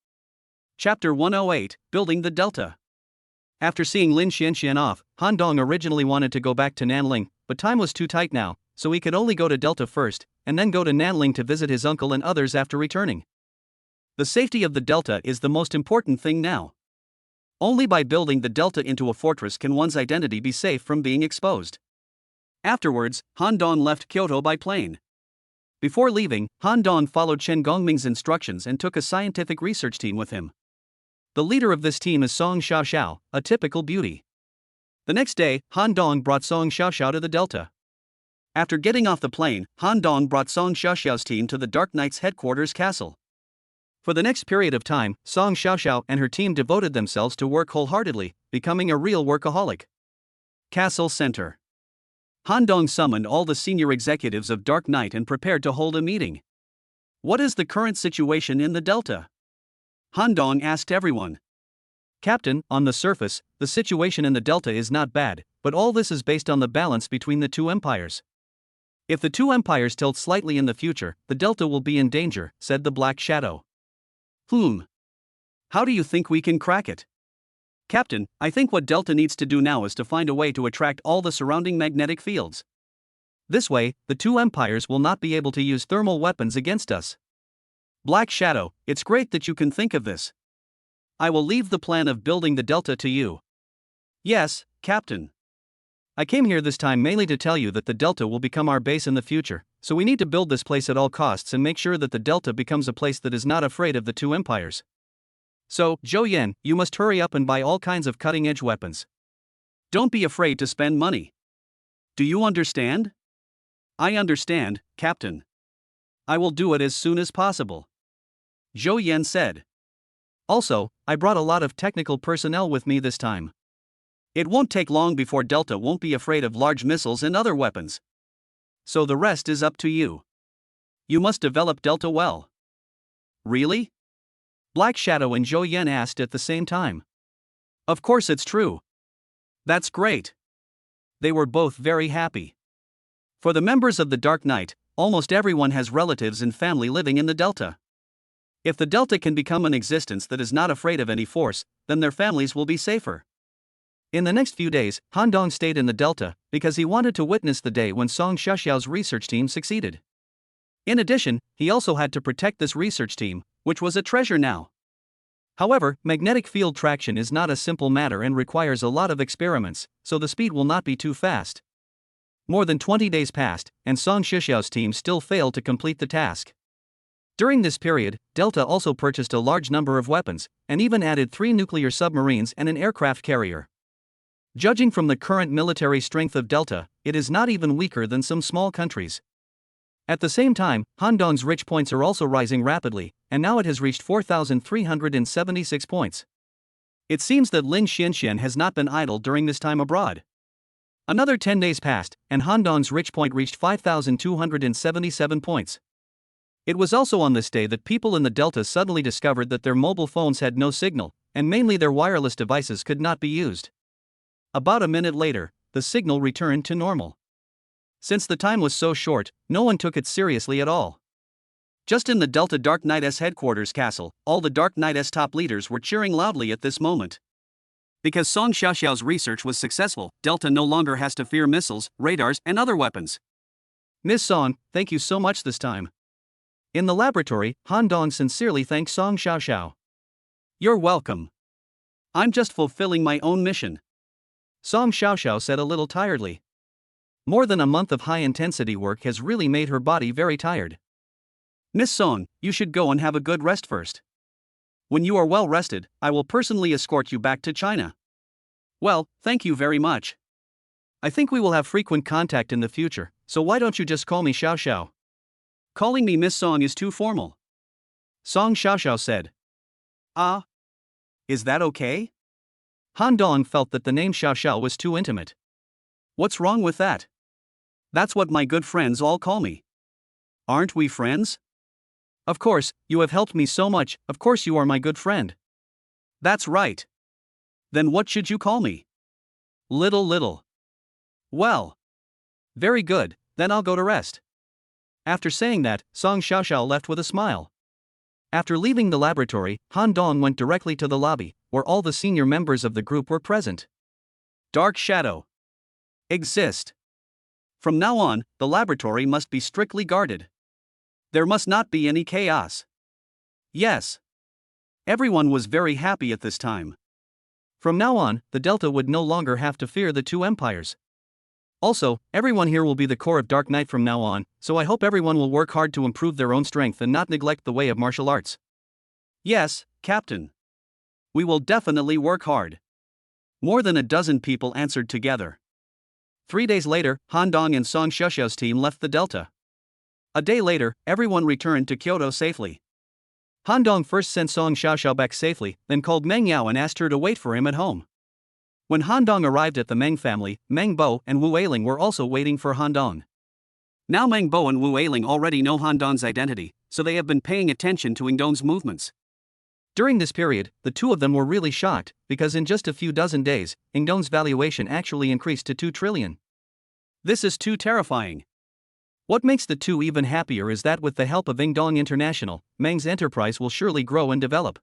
Chapter 108, Building the Delta. After seeing Lin Xianxian off, Han Dong originally wanted to go back to Nanling, but time was too tight now, so he could only go to Delta first, and then go to Nanling to visit his uncle and others after returning. The safety of the Delta is the most important thing now. Only by building the Delta into a fortress can one's identity be safe from being exposed. Afterwards, Han Dong left Kyoto by plane. Before leaving, Han Dong followed Chen Gongming's instructions and took a scientific research team with him. The leader of this team is Song Xiaoxiao, a typical beauty. The next day, Han Dong brought Song Xiaoxiao to the Delta. After getting off the plane, Han Dong brought Song Xiaoxiao's team to the Dark Knight's headquarters castle. For the next period of time, Song Xiaoxiao and her team devoted themselves to work wholeheartedly, becoming a real workaholic. Castle Center. Han Dong summoned all the senior executives of Dark Knight and prepared to hold a meeting. What is the current situation in the Delta? Han Dong asked everyone. Captain, on the surface, the situation in the Delta is not bad, but all this is based on the balance between the two empires. If the two empires tilt slightly in the future, the Delta will be in danger, said the Black Shadow. How do you think we can crack it? Captain, I think what Delta needs to do now is to find a way to attract all the surrounding magnetic fields. This way, the two empires will not be able to use thermal weapons against us. Black Shadow, it's great that you can think of this. I will leave the plan of building the Delta to you. Yes, Captain. I came here this time mainly to tell you that the Delta will become our base in the future, so we need to build this place at all costs and make sure that the Delta becomes a place that is not afraid of the two empires. So, Zhou Yan, you must hurry up and buy all kinds of cutting-edge weapons. Don't be afraid to spend money. Do you understand? I understand, Captain. I will do it as soon as possible. Zhou Yan said. Also, I brought a lot of technical personnel with me this time. It won't take long before Delta won't be afraid of large missiles and other weapons. So the rest is up to you. You must develop Delta well. Really? Black Shadow and Zhou Yan asked at the same time. Of course it's true. That's great. They were both very happy. For the members of the Dark Knight, almost everyone has relatives and family living in the Delta. If the Delta can become an existence that is not afraid of any force, then their families will be safer. In the next few days, Han Dong stayed in the Delta because he wanted to witness the day when Song Xiaoxiao's research team succeeded. In addition, he also had to protect this research team, which was a treasure now. However, magnetic field traction is not a simple matter and requires a lot of experiments, so the speed will not be too fast. More than 20 days passed, and Song Xiaoxiao's team still failed to complete the task. During this period, Delta also purchased a large number of weapons, and even added 3 nuclear submarines and an aircraft carrier. Judging from the current military strength of Delta, it is not even weaker than some small countries. At the same time, Han Dong's rich points are also rising rapidly, and now it has reached 4,376 points. It seems that Lin Xianxian has not been idle during this time abroad. Another 10 days passed, and Han Dong's rich point reached 5,277 points. It was also on this day that people in the Delta suddenly discovered that their mobile phones had no signal, and mainly their wireless devices could not be used. About a minute later, the signal returned to normal. Since the time was so short, no one took it seriously at all. Just in the Delta Dark Knight's headquarters castle, all the Dark Knight's top leaders were cheering loudly at this moment. Because Song Xiaoxiao's research was successful, Delta no longer has to fear missiles, radars, and other weapons. Miss Song, thank you so much this time. In the laboratory, Han Dong sincerely thanked Song Xiaoxiao. You're welcome. I'm just fulfilling my own mission. Song Xiaoxiao said a little tiredly. More than a month of high-intensity work has really made her body very tired. Miss Song, you should go and have a good rest first. When you are well rested, I will personally escort you back to China. Well, thank you very much. I think we will have frequent contact in the future, so why don't you just call me Xiaoxiao? Calling me Miss Song is too formal. Song Xiaoxiao said. Ah. Is that okay? Han Dong felt that the name Xiaoxiao was too intimate. What's wrong with that? That's what my good friends all call me. Aren't we friends? Of course, you have helped me so much, of course you are my good friend. That's right. Then what should you call me? Little. Well. Very good, then I'll go to rest. After saying that, Song Xiaoxiao left with a smile. After leaving the laboratory, Han Dong went directly to the lobby, where all the senior members of the group were present. Dark shadow. Exist. From now on, the laboratory must be strictly guarded. There must not be any chaos. Yes. Everyone was very happy at this time. From now on, the Delta would no longer have to fear the two empires. Also, everyone here will be the core of Dark Knight from now on, so I hope everyone will work hard to improve their own strength and not neglect the way of martial arts. Yes, Captain. We will definitely work hard. More than a dozen people answered together. 3 days later, Han Dong and Song Xiaoxiao's team left the Delta. A day later, everyone returned to Kyoto safely. Han Dong first sent Song Xiaoxiao back safely, then called Meng Yao and asked her to wait for him at home. When Han Dong arrived at the Meng family, Meng Bo and Wu Ailing were also waiting for Han Dong. Now Meng Bo and Wu Ailing already know Han Dong's identity, so they have been paying attention to Ingdong's movements. During this period, the two of them were really shocked, because in just a few dozen days, Ingdong's valuation actually increased to 2 trillion. This is too terrifying. What makes the two even happier is that with the help of Ingdong International, Meng's enterprise will surely grow and develop.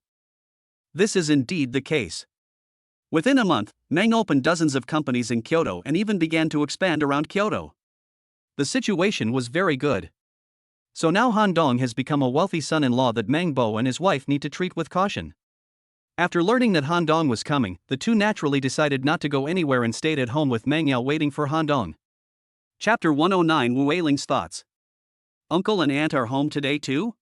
This is indeed the case. Within a month, Meng opened dozens of companies in Kyoto and even began to expand around Kyoto. The situation was very good. So now Han Dong has become a wealthy son-in-law that Meng Bo and his wife need to treat with caution. After learning that Han Dong was coming, the two naturally decided not to go anywhere and stayed at home with Meng Yao waiting for Han Dong. Chapter 109 Wu Ailing's Thoughts. Uncle and aunt are home today too?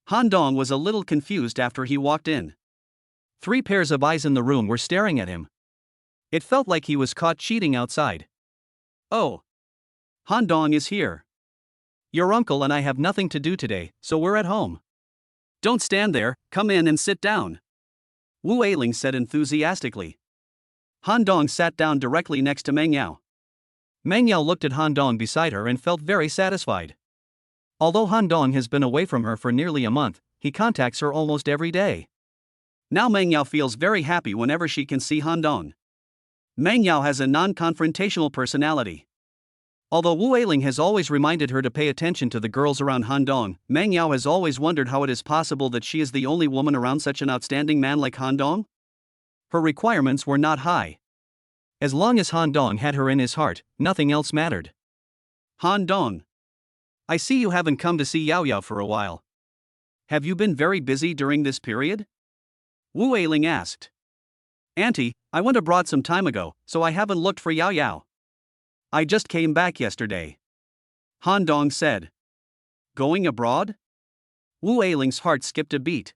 Han Dong was a little confused after he walked in. 3 pairs of eyes in the room were staring at him. It felt like he was caught cheating outside. Oh. Han Dong is here. Your uncle and I have nothing to do today, so we're at home. Don't stand there, come in and sit down. Wu Ailing said enthusiastically. Han Dong sat down directly next to Meng Yao. Meng Yao looked at Han Dong beside her and felt very satisfied. Although Han Dong has been away from her for nearly a month, he contacts her almost every day. Now Meng Yao feels very happy whenever she can see Han Dong. Meng Yao has a non-confrontational personality. Although Wu Ailing has always reminded her to pay attention to the girls around Han Dong, Meng Yao has always wondered how it is possible that she is the only woman around such an outstanding man like Han Dong. Her requirements were not high. As long as Han Dong had her in his heart, nothing else mattered. Han Dong. I see you haven't come to see Yao Yao for a while. Have you been very busy during this period? Wu Ailing asked. Auntie, I went abroad some time ago, so I haven't looked for Yao Yao. I just came back yesterday. Han Dong said. Going abroad? Wu Ailing's heart skipped a beat.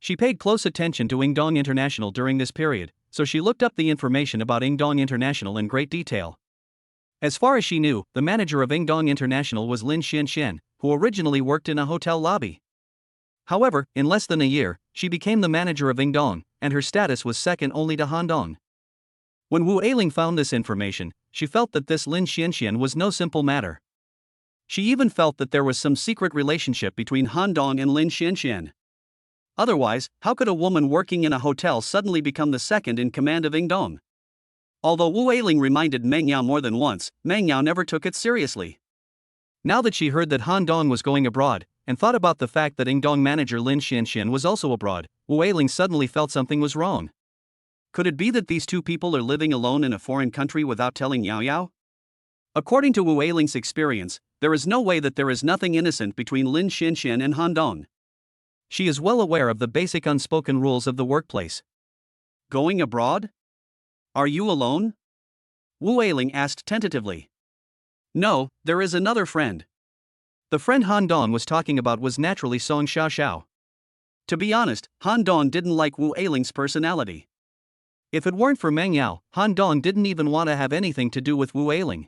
She paid close attention to Ingdong International during this period, so she looked up the information about Ingdong International in great detail. As far as she knew, the manager of Ingdong International was Lin Xianxian, who originally worked in a hotel lobby. However, in less than a year, she became the manager of Ingdong, and her status was second only to Han Dong. When Wu Ailing found this information, she felt that this Lin Xianxian was no simple matter. She even felt that there was some secret relationship between Han Dong and Lin Xianxian. Otherwise, how could a woman working in a hotel suddenly become the second in command of Ingdong? Although Wu Eiling reminded Meng Yao more than once, Meng Yao never took it seriously. Now that she heard that Han Dong was going abroad, and thought about the fact that Ingdong manager Lin Xianxian was also abroad, Wu Eiling suddenly felt something was wrong. Could it be that these two people are living alone in a foreign country without telling Yao Yao? According to Wu Eiling's experience, there is no way that there is nothing innocent between Lin Xianxian and Han Dong. She is well aware of the basic unspoken rules of the workplace. Going abroad? Are you alone? Wu Eiling asked tentatively. No, there is another friend. The friend Han Dong was talking about was naturally Song Xiao Xiao. To be honest, Han Dong didn't like Wu Eiling's personality. If it weren't for Meng Yao, Han Dong didn't even want to have anything to do with Wu Eiling.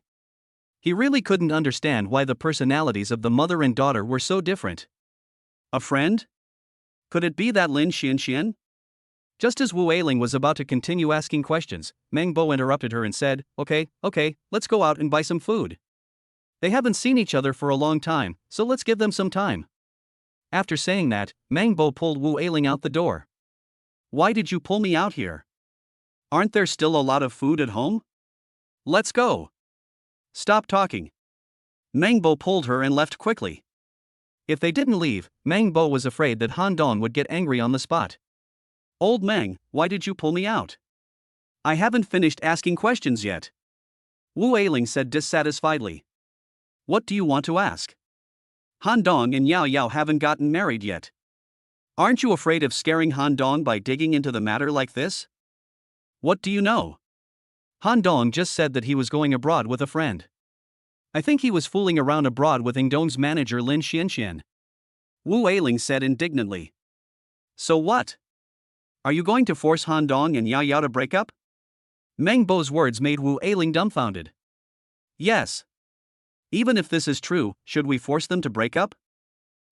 He really couldn't understand why the personalities of the mother and daughter were so different. A friend? Could it be that Lin Xianxian? Just as Wu Eiling was about to continue asking questions, Meng Bo interrupted her and said, Okay, let's go out and buy some food. They haven't seen each other for a long time, so let's give them some time. After saying that, Meng Bo pulled Wu Eiling out the door. Why did you pull me out here? Aren't there still a lot of food at home? Let's go. Stop talking. Meng Bo pulled her and left quickly. If they didn't leave, Meng Bo was afraid that Han Dong would get angry on the spot. Old Meng, why did you pull me out? I haven't finished asking questions yet. Wu Eiling said dissatisfiedly. What do you want to ask? Han Dong and Yao Yao haven't gotten married yet. Aren't you afraid of scaring Han Dong by digging into the matter like this? What do you know? Han Dong just said that he was going abroad with a friend. I think he was fooling around abroad with Ingdong's manager Lin Xianxian. Wu Eiling said indignantly. So what? Are you going to force Han Dong and Yao Yao to break up? Meng Bo's words made Wu Eiling dumbfounded. Yes. Even if this is true, should we force them to break up?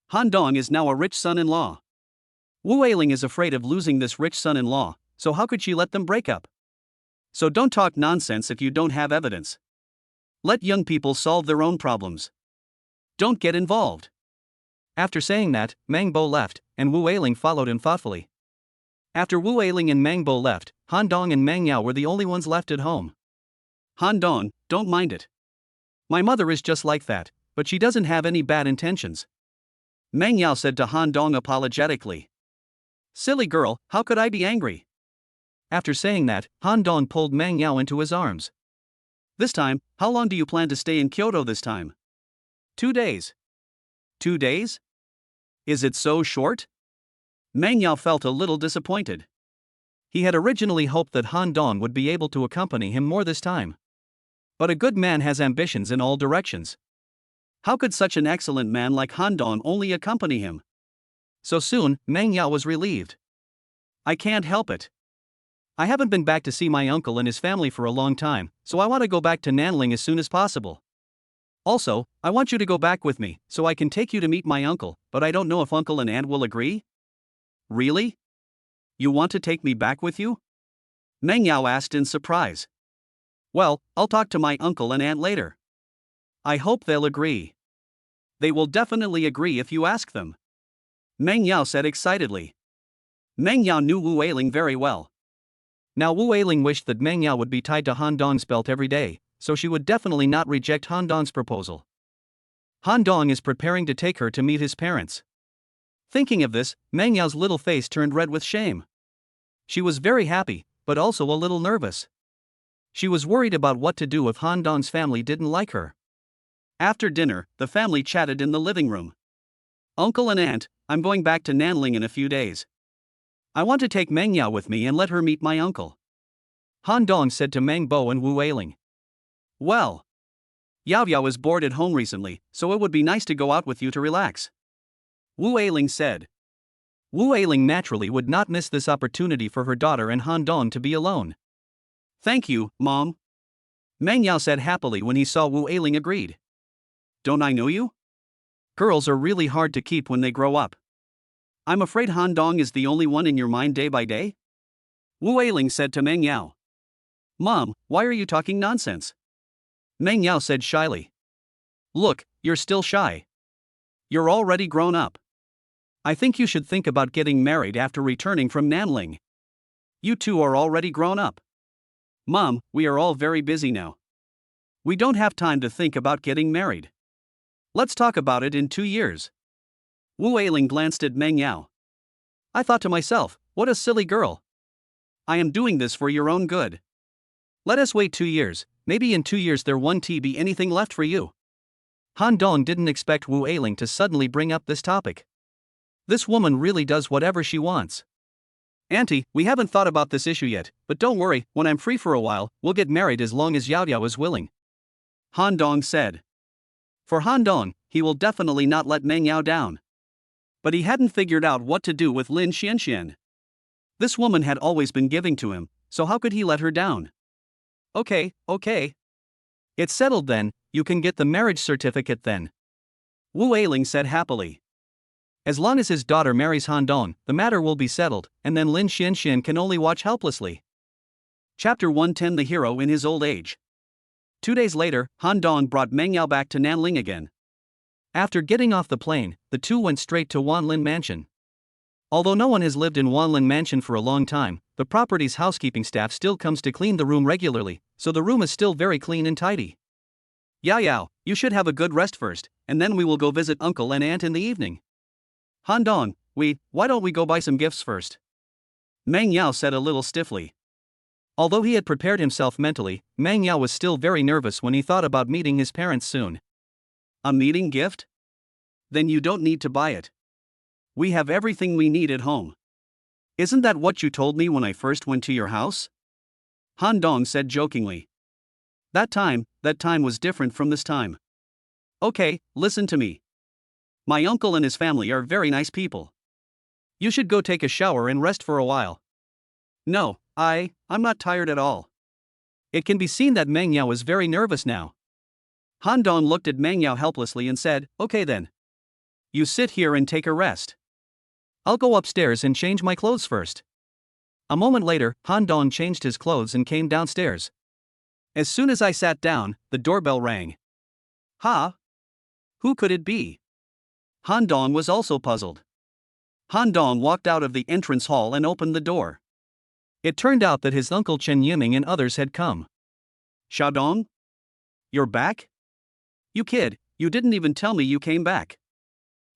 Han Dong is now a rich son-in-law. Wu Eiling is afraid of losing this rich son-in-law, so how could she let them break up? So don't talk nonsense if you don't have evidence. Let young people solve their own problems. Don't get involved. After saying that, Meng Bo left, and Wu Eiling followed him thoughtfully. After Wu Eiling and Meng Bo left, Han Dong and Meng Yao were the only ones left at home. Han Dong, don't mind it. My mother is just like that, but she doesn't have any bad intentions. Meng Yao said to Han Dong apologetically. Silly girl, how could I be angry? After saying that, Han Dong pulled Meng Yao into his arms. This time, how long do you plan to stay in Kyoto this time? 2 days. 2 days? Is it so short? Meng Yao felt a little disappointed. He had originally hoped that Han Dong would be able to accompany him more this time. But a good man has ambitions in all directions. How could such an excellent man like Han Dong only accompany him? So soon, Meng Yao was relieved. I can't help it. I haven't been back to see my uncle and his family for a long time, so I want to go back to Nanling as soon as possible. Also, I want you to go back with me, so I can take you to meet my uncle, but I don't know if uncle and aunt will agree? Really? You want to take me back with you? Meng Yao asked in surprise. Well, I'll talk to my uncle and aunt later. I hope they'll agree. They will definitely agree if you ask them. Meng Yao said excitedly. Meng Yao knew Wu Eiling very well. Now Wu Eiling wished that Meng Yao would be tied to Han Dong's belt every day, so she would definitely not reject Han Dong's proposal. Han Dong is preparing to take her to meet his parents. Thinking of this, Meng Yao's little face turned red with shame. She was very happy, but also a little nervous. She was worried about what to do if Han Dong's family didn't like her. After dinner, the family chatted in the living room. Uncle and aunt, I'm going back to Nanling in a few days. I want to take Meng Yao with me and let her meet my uncle. Han Dong said to Meng Bo and Wu Eiling. Well, Yao Yao is bored at home recently, so it would be nice to go out with you to relax. Wu Eiling said. Wu Eiling naturally would not miss this opportunity for her daughter and Han Dong to be alone. Thank you, Mom. Meng Yao said happily when he saw Wu Eiling agreed. Don't I know you? Girls are really hard to keep when they grow up. I'm afraid Han Dong is the only one in your mind day by day? Wu Eiling said to Meng Yao. Mom, why are you talking nonsense? Meng Yao said shyly. Look, you're still shy. You're already grown up. I think you should think about getting married after returning from Nanling. You two are already grown up. Mom, we are all very busy now. We don't have time to think about getting married. Let's talk about it in 2 years. Wu Ailing glanced at Meng Yao. I thought to myself, what a silly girl. I am doing this for your own good. Let us wait 2 years, maybe in 2 years there won't be anything left for you. Han Dong didn't expect Wu Ailing to suddenly bring up this topic. This woman really does whatever she wants. Auntie, we haven't thought about this issue yet, but don't worry, when I'm free for a while, we'll get married as long as Yao Yao is willing. Han Dong said. For Han Dong, he will definitely not let Meng Yao down. But he hadn't figured out what to do with Lin Xianxian. This woman had always been giving to him, so how could he let her down? Okay. It's settled then, you can get the marriage certificate then. Wu Ailing said happily. As long as his daughter marries Han Dong, the matter will be settled, and then Lin Xianxian can only watch helplessly. Chapter 110 The Hero in His Old Age. 2 days later, Han Dong brought Meng Yao back to Nanling again. After getting off the plane, the two went straight to Wanlin Mansion. Although no one has lived in Wanlin Mansion for a long time, the property's housekeeping staff still comes to clean the room regularly, so the room is still very clean and tidy. Yao Yao, you should have a good rest first, and then we will go visit uncle and aunt in the evening. Han Dong, why don't we go buy some gifts first? Meng Yao said a little stiffly. Although he had prepared himself mentally, Meng Yao was still very nervous when he thought about meeting his parents soon. A meeting gift? Then you don't need to buy it. We have everything we need at home. Isn't that what you told me when I first went to your house? Han Dong said jokingly. That time was different from this time. Okay, listen to me. My uncle and his family are very nice people. You should go take a shower and rest for a while. No, I'm not tired at all. It can be seen that Meng Yao is very nervous now. Han Dong looked at Meng Yao helplessly and said, okay then. You sit here and take a rest. I'll go upstairs and change my clothes first. A moment later, Han Dong changed his clothes and came downstairs. As soon as I sat down, the doorbell rang. Who could it be? Han Dong was also puzzled. Han Dong walked out of the entrance hall and opened the door. It turned out that his uncle Chen Yiming and others had come. Xiaodong? You're back? You kid, you didn't even tell me you came back.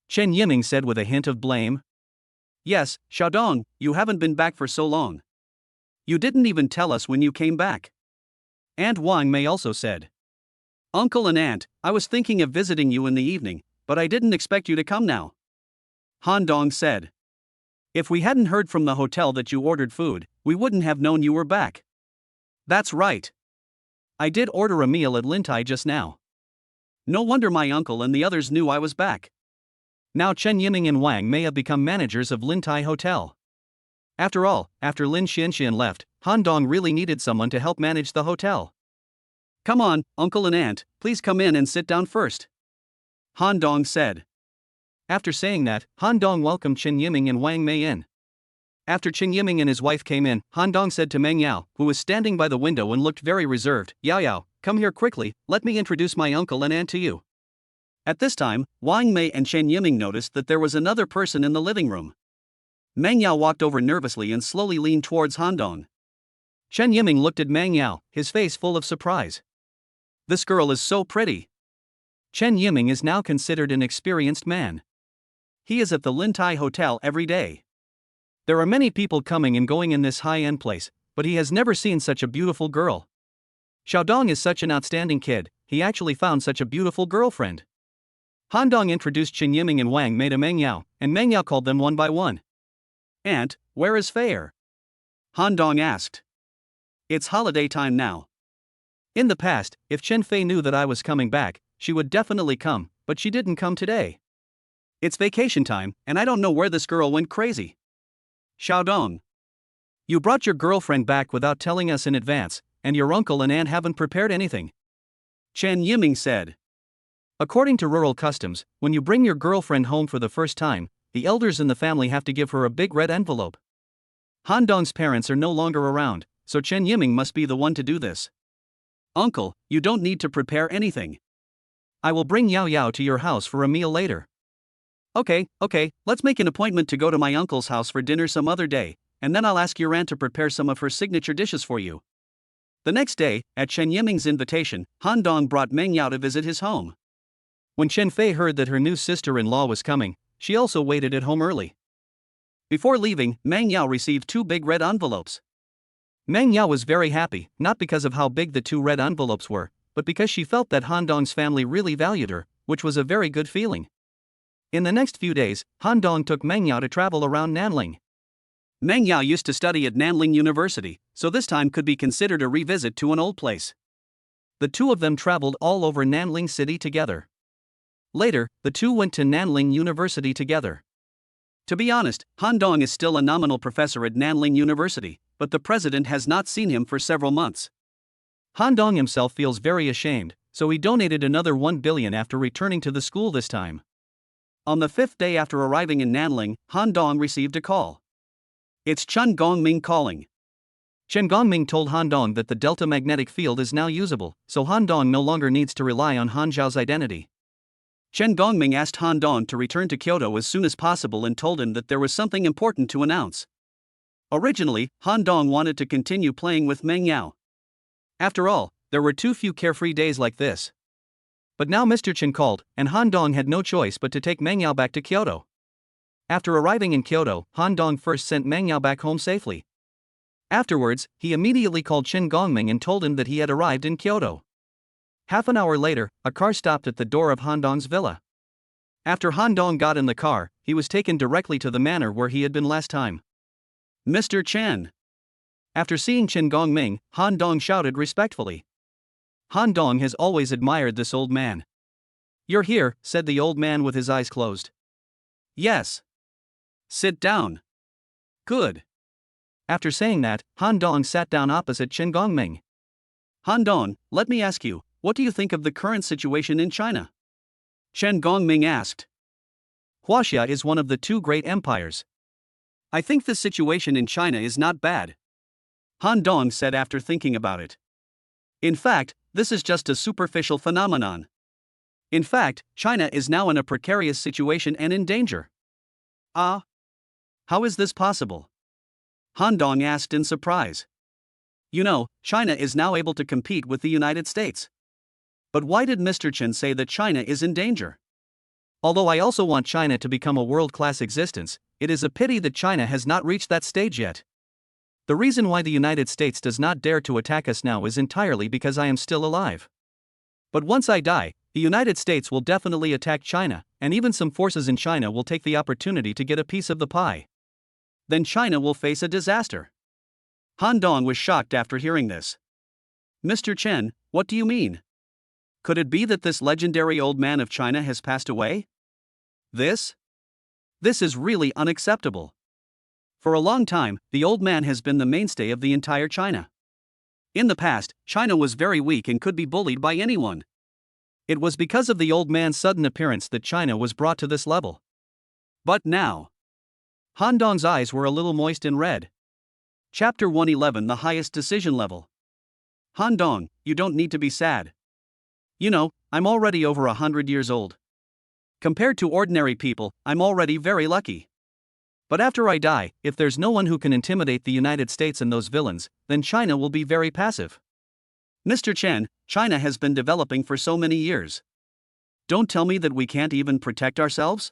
Chen Yiming said with a hint of blame. Yes, Xiaodong, you haven't been back for so long. You didn't even tell us when you came back. Aunt Wang Mei also said. Uncle and Aunt, I was thinking of visiting you in the evening, but I didn't expect you to come now. Han Dong said. If we hadn't heard from the hotel that you ordered food, we wouldn't have known you were back. That's right. I did order a meal at Lintai just now. No wonder my uncle and the others knew I was back. Now Chen Yiming and Wang Mei have become managers of Lintai Hotel. After all, after Lin Xianxian left, Han Dong really needed someone to help manage the hotel. Come on, uncle and aunt, please come in and sit down first. Han Dong said. After saying that, Han Dong welcomed Chen Yiming and Wang Mei in. After Chen Yiming and his wife came in, Han Dong said to Meng Yao, who was standing by the window and looked very reserved, Yao Yao, come here quickly, let me introduce my uncle and aunt to you. At this time, Wang Mei and Chen Yiming noticed that there was another person in the living room. Meng Yao walked over nervously and slowly leaned towards Han Dong. Chen Yiming looked at Meng Yao, his face full of surprise. This girl is so pretty. Chen Yiming is now considered an experienced man. He is at the Lintai Hotel every day. There are many people coming and going in this high-end place, but he has never seen such a beautiful girl. Xiaodong is such an outstanding kid, he actually found such a beautiful girlfriend. Han Dong introduced Chen Yiming and Wang Mei to Meng Yao, and Meng Yao called them one by one. Aunt, where is Fair? Han Dong asked. It's holiday time now. In the past, if Chen Fei knew that I was coming back, she would definitely come, but she didn't come today. It's vacation time, and I don't know where this girl went crazy. Xiaodong. You brought your girlfriend back without telling us in advance, and your uncle and aunt haven't prepared anything. Chen Yiming said. According to rural customs, when you bring your girlfriend home for the first time, the elders in the family have to give her a big red envelope. Han Dong's parents are no longer around, so Chen Yiming must be the one to do this. Uncle, you don't need to prepare anything. I will bring Yao Yao to your house for a meal later. Okay, let's make an appointment to go to my uncle's house for dinner some other day, and then I'll ask your aunt to prepare some of her signature dishes for you. The next day, at Chen Yiming's invitation, Han Dong brought Meng Yao to visit his home. When Chen Fei heard that her new sister-in-law was coming, she also waited at home early. Before leaving, Meng Yao received 2 big red envelopes. Meng Yao was very happy, not because of how big the 2 red envelopes were, but because she felt that Han Dong's family really valued her, which was a very good feeling. In the next few days, Han Dong took Meng Yao to travel around Nanling. Meng Yao used to study at Nanling University, so this time could be considered a revisit to an old place. The two of them traveled all over Nanling City together. Later, the two went to Nanling University together. To be honest, Han Dong is still a nominal professor at Nanling University, but the president has not seen him for several months. Han Dong himself feels very ashamed, so he donated another 1 billion after returning to the school this time. On the 5th day after arriving in Nanling, Han Dong received a call. It's Chen Gongming calling. Chen Gongming told Han Dong that the delta magnetic field is now usable, so Han Dong no longer needs to rely on Han Zhao's identity. Chen Gongming asked Han Dong to return to Kyoto as soon as possible and told him that there was something important to announce. Originally, Han Dong wanted to continue playing with Meng Yao. After all, there were too few carefree days like this. But now Mr. Chen called, and Han Dong had no choice but to take Meng Yao back to Kyoto. After arriving in Kyoto, Han Dong first sent Meng Yao back home safely. Afterwards, he immediately called Chen Gongming and told him that he had arrived in Kyoto. Half an hour later, a car stopped at the door of Han Dong's villa. After Han Dong got in the car, he was taken directly to the manor where he had been last time. Mr. Chen. After seeing Chen Gongming, Han Dong shouted respectfully. Han Dong has always admired this old man. You're here, said the old man with his eyes closed. Yes. Sit down. Good. After saying that, Han Dong sat down opposite Chen Gongming. Han Dong, let me ask you, what do you think of the current situation in China? Chen Gongming asked. Huaxia is one of the 2 great empires. I think the situation in China is not bad. Han Dong said after thinking about it. In fact, this is just a superficial phenomenon. In fact, China is now in a precarious situation and in danger. Ah? How is this possible? Han Dong asked in surprise. You know, China is now able to compete with the United States. But why did Mr. Chen say that China is in danger? Although I also want China to become a world-class existence, it is a pity that China has not reached that stage yet. The reason why the United States does not dare to attack us now is entirely because I am still alive. But once I die, the United States will definitely attack China, and even some forces in China will take the opportunity to get a piece of the pie. Then China will face a disaster. Han Dong was shocked after hearing this. Mr. Chen, what do you mean? Could it be that this legendary old man of China has passed away? This is really unacceptable. For a long time, the old man has been the mainstay of the entire China. In the past, China was very weak and could be bullied by anyone. It was because of the old man's sudden appearance that China was brought to this level. But now, Han Dong's eyes were a little moist and red. Chapter 111, the highest decision level. Han Dong, you don't need to be sad. You know, I'm already over 100 years old. Compared to ordinary people, I'm already very lucky. But after I die, if there's no one who can intimidate the United States and those villains, then China will be very passive. Mr. Chen, China has been developing for so many years. Don't tell me that we can't even protect ourselves?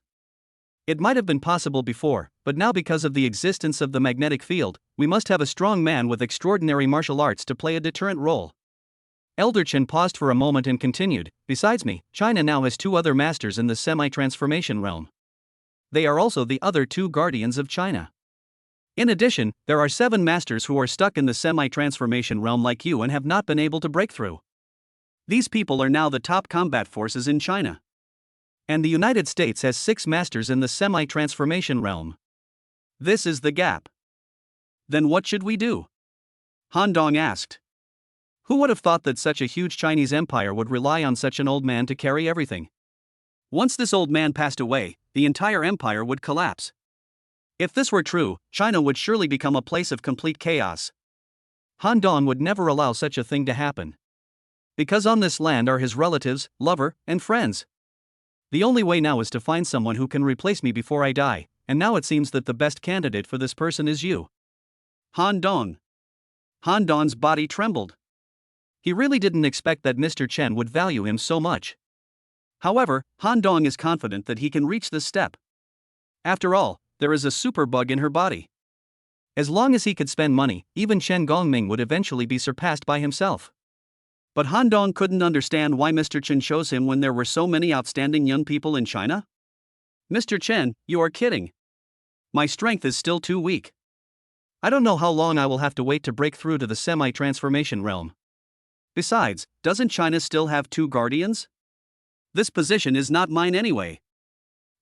It might have been possible before, but now because of the existence of the magnetic field, we must have a strong man with extraordinary martial arts to play a deterrent role. Elder Chen paused for a moment and continued, besides me, China now has 2 other masters in the semi-transformation realm. They are also the other 2 guardians of China. In addition, there are 7 masters who are stuck in the semi-transformation realm like you and have not been able to break through. These people are now the top combat forces in China. And the United States has 6 masters in the semi-transformation realm. This is the gap. Then what should we do? Han Dong asked. Who would have thought that such a huge Chinese empire would rely on such an old man to carry everything? Once this old man passed away, the entire empire would collapse. If this were true, China would surely become a place of complete chaos. Han Dong would never allow such a thing to happen. Because on this land are his relatives, lover, and friends. The only way now is to find someone who can replace me before I die, and now it seems that the best candidate for this person is you. Han Dong. Han Dong's body trembled. He really didn't expect that Mr. Chen would value him so much. However, Han Dong is confident that he can reach this step. After all, there is a superbug in her body. As long as he could spend money, even Chen Gongming would eventually be surpassed by himself. But Han Dong couldn't understand why Mr. Chen chose him when there were so many outstanding young people in China. Mr. Chen, you are kidding. My strength is still too weak. I don't know how long I will have to wait to break through to the semi-transformation realm. Besides, doesn't China still have 2 guardians? This position is not mine anyway.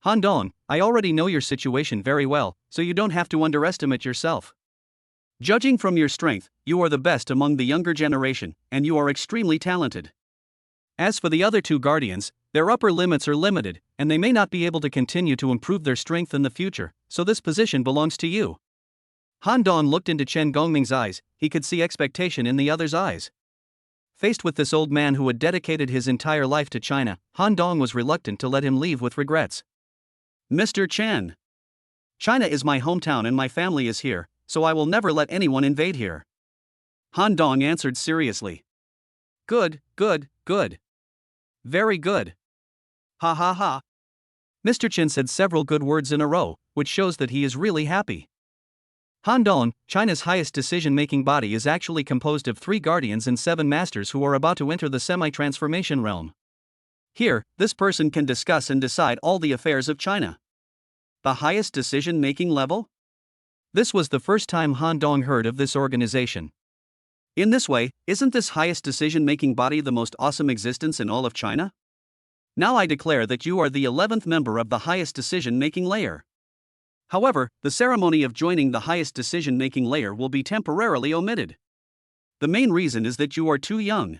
Han Dong, I already know your situation very well, so you don't have to underestimate yourself. Judging from your strength, you are the best among the younger generation, and you are extremely talented. As for the other 2 guardians, their upper limits are limited, and they may not be able to continue to improve their strength in the future, so this position belongs to you. Han Dong looked into Chen Gongming's eyes. He could see expectation in the other's eyes. Faced with this old man who had dedicated his entire life to China, Han Dong was reluctant to let him leave with regrets. Mr. Chen. China is my hometown and my family is here, so I will never let anyone invade here. Han Dong answered seriously. Good, good, good. Very good. Ha ha ha. Mr. Chen said several good words in a row, which shows that he is really happy. Han Dong, China's highest decision-making body, is actually composed of 3 guardians and 7 masters who are about to enter the semi-transformation realm. Here, this person can discuss and decide all the affairs of China. The highest decision-making level? This was the first time Han Dong heard of this organization. In this way, isn't this highest decision-making body the most awesome existence in all of China? Now I declare that you are the 11th member of the highest decision-making layer. However, the ceremony of joining the highest decision-making layer will be temporarily omitted. The main reason is that you are too young.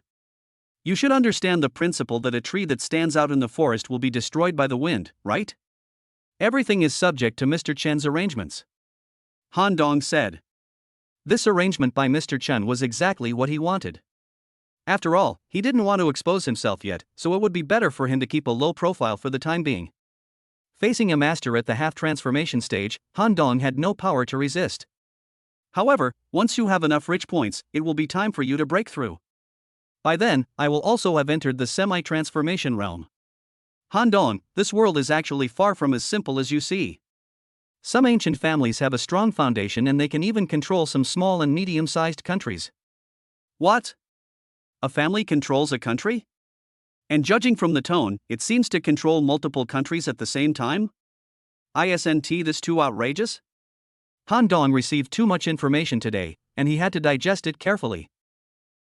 You should understand the principle that a tree that stands out in the forest will be destroyed by the wind, right? Everything is subject to Mr. Chen's arrangements. Han Dong said. This arrangement by Mr. Chen was exactly what he wanted. After all, he didn't want to expose himself yet, so it would be better for him to keep a low profile for the time being. Facing a master at the half-transformation stage, Han Dong had no power to resist. However, once you have enough rich points, it will be time for you to break through. By then, I will also have entered the semi-transformation realm. Han Dong, this world is actually far from as simple as you see. Some ancient families have a strong foundation and they can even control some small and medium-sized countries. What? A family controls a country? And judging from the tone, it seems to control multiple countries at the same time? Isn't this too outrageous? Han Dong received too much information today, and he had to digest it carefully.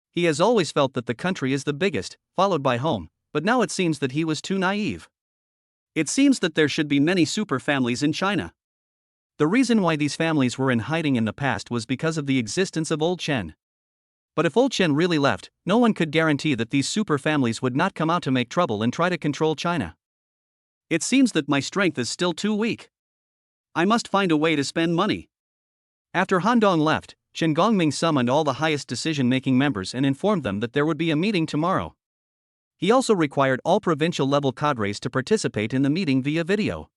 He has always felt that the country is the biggest, followed by home, but now it seems that he was too naive. It seems that there should be many super families in China. The reason why these families were in hiding in the past was because of the existence of Old Chen. But if Old Chen really left, no one could guarantee that these super families would not come out to make trouble and try to control China. It seems that my strength is still too weak. I must find a way to spend money. After Han Dong left, Chen Gongming summoned all the highest decision-making members and informed them that there would be a meeting tomorrow. He also required all provincial-level cadres to participate in the meeting via video.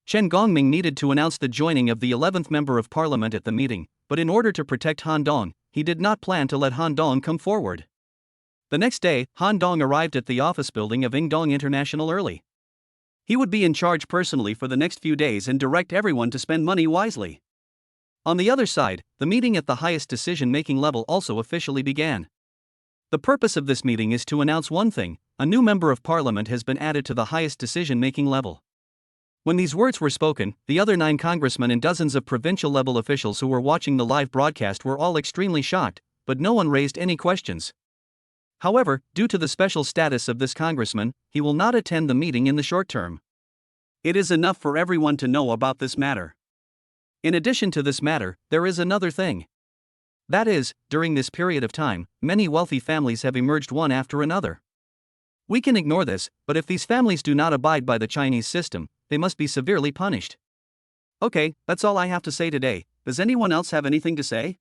Chen Gongming needed to announce the joining of the 11th member of parliament at the meeting, but in order to protect Han Dong, he did not plan to let Han Dong come forward. The next day, Han Dong arrived at the office building of Ingdong International early. He would be in charge personally for the next few days and direct everyone to spend money wisely. On the other side, the meeting at the highest decision-making level also officially began. The purpose of this meeting is to announce one thing: a new member of parliament has been added to the highest decision-making level. When these words were spoken, the other 9 congressmen and dozens of provincial-level officials who were watching the live broadcast were all extremely shocked, but no one raised any questions. However, due to the special status of this congressman, he will not attend the meeting in the short term. It is enough for everyone to know about this matter. In addition to this matter, there is another thing. That is, during this period of time, many wealthy families have emerged one after another. We can ignore this, but if these families do not abide by the Chinese system, they must be severely punished. Okay, that's all I have to say today. Does anyone else have anything to say?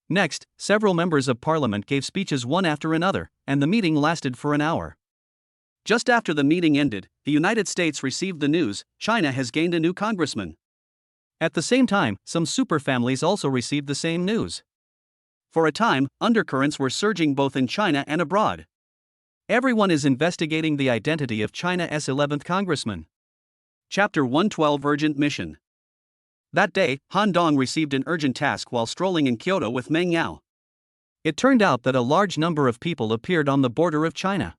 Next, several members of parliament gave speeches one after another, and the meeting lasted for an hour. Just after the meeting ended, the United States received the news: China has gained a new congressman. At the same time, some super families also received the same news. For a time, undercurrents were surging both in China and abroad. Everyone is investigating the identity of China's 11th congressman. Chapter 112 Urgent Mission. That day, Han Dong received an urgent task while strolling in Kyoto with Meng Yao. It turned out that a large number of people appeared on the border of China.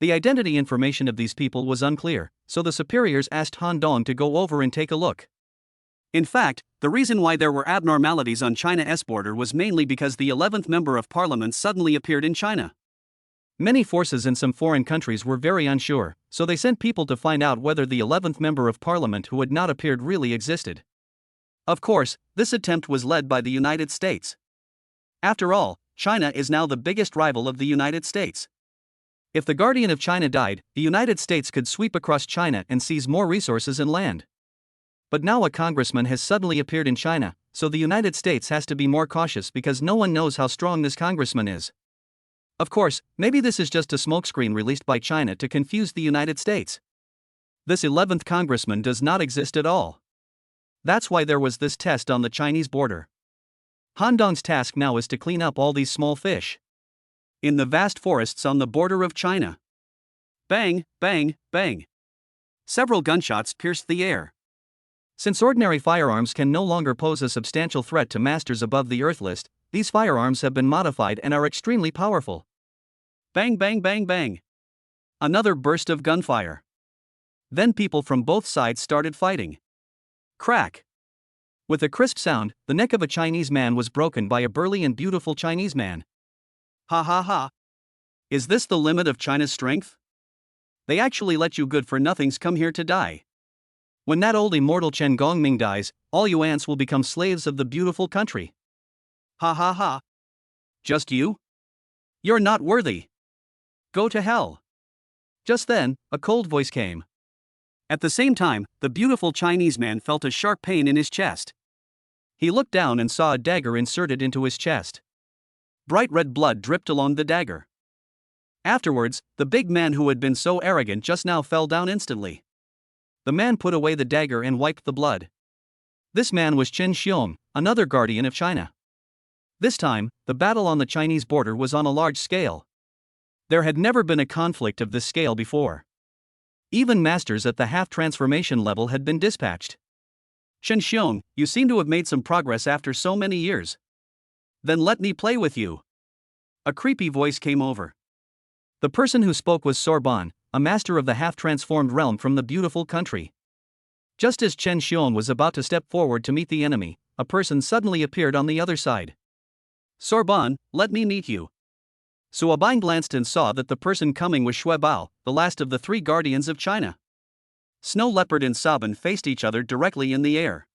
The identity information of these people was unclear, so the superiors asked Han Dong to go over and take a look. In fact, the reason why there were abnormalities on China's border was mainly because the 11th member of parliament suddenly appeared in China. Many forces in some foreign countries were very unsure, so they sent people to find out whether the 11th member of parliament who had not appeared really existed. Of course, this attempt was led by the United States. After all, China is now the biggest rival of the United States. If the guardian of China died, the United States could sweep across China and seize more resources and land. But now a congressman has suddenly appeared in China, so the United States has to be more cautious because no one knows how strong this congressman is. Of course, maybe this is just a smokescreen released by China to confuse the United States. This 11th congressman does not exist at all. That's why there was this test on the Chinese border. Han Dong's task now is to clean up all these small fish in the vast forests on the border of China. Bang, bang, bang. Several gunshots pierced the air. Since ordinary firearms can no longer pose a substantial threat to masters above the Earth list, these firearms have been modified and are extremely powerful. Bang, bang, bang, bang. Another burst of gunfire. Then people from both sides started fighting. Crack. With a crisp sound, the neck of a Chinese man was broken by a burly and beautiful Chinese man. Ha ha ha. Is this the limit of China's strength? They actually let you good-for-nothings come here to die. When that old immortal Chen Gongming dies, all you ants will become slaves of the beautiful country. Ha ha ha. Just you? You're not worthy. Go to hell. Just then, a cold voice came. At the same time, the beautiful Chinese man felt a sharp pain in his chest. He looked down and saw a dagger inserted into his chest. Bright red blood dripped along the dagger. Afterwards, the big man who had been so arrogant just now fell down instantly. The man put away the dagger and wiped the blood. This man was Chen Xiong, another guardian of China. This time, the battle on the Chinese border was on a large scale. There had never been a conflict of this scale before. Even masters at the half-transformation level had been dispatched. Chen Xiong, you seem to have made some progress after so many years. Then let me play with you. A creepy voice came over. The person who spoke was Sorbonne, a master of the half-transformed realm from the beautiful country. Just as Chen Xiong was about to step forward to meet the enemy, a person suddenly appeared on the other side. Sorbonne, let me meet you. Sorbonne glanced and saw that the person coming was Xue Bao, the last of the three guardians of China. Snow Leopard and Sabin faced each other directly in the air.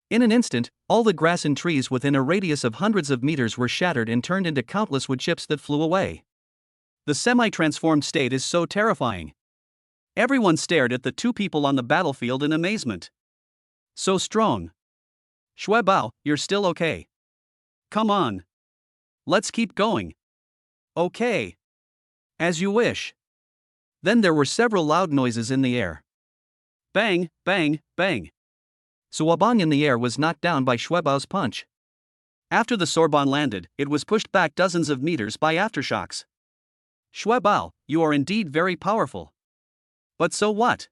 In an instant, all the grass and trees within a radius of hundreds of meters were shattered and turned into countless wood chips that flew away. The semi-transformed state is so terrifying. Everyone stared at the two people on the battlefield in amazement. So strong. Xue Bao, you're still okay. Come on. Let's keep going. Okay. As you wish. Then there were several loud noises in the air. Bang, bang, bang. Sorbonne in the air was knocked down by Xue Bao's punch. After the Sorbonne landed, it was pushed back dozens of meters by aftershocks. Xue Bao, you are indeed very powerful. But so what?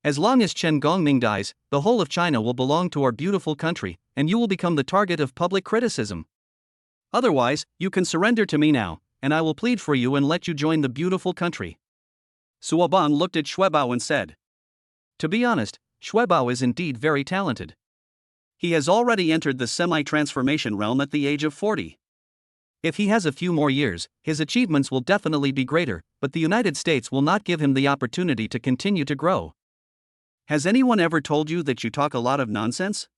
As long as Chen Gongming dies, the whole of China will belong to our beautiful country, and you will become the target of public criticism. Otherwise, you can surrender to me now, and I will plead for you and let you join the beautiful country. Sorbonne looked at Xue Bao and said. To be honest, Xue Bao is indeed very talented. He has already entered the semi-transformation realm at the age of 40. If he has a few more years, his achievements will definitely be greater, but the United States will not give him the opportunity to continue to grow. Has anyone ever told you that you talk a lot of nonsense?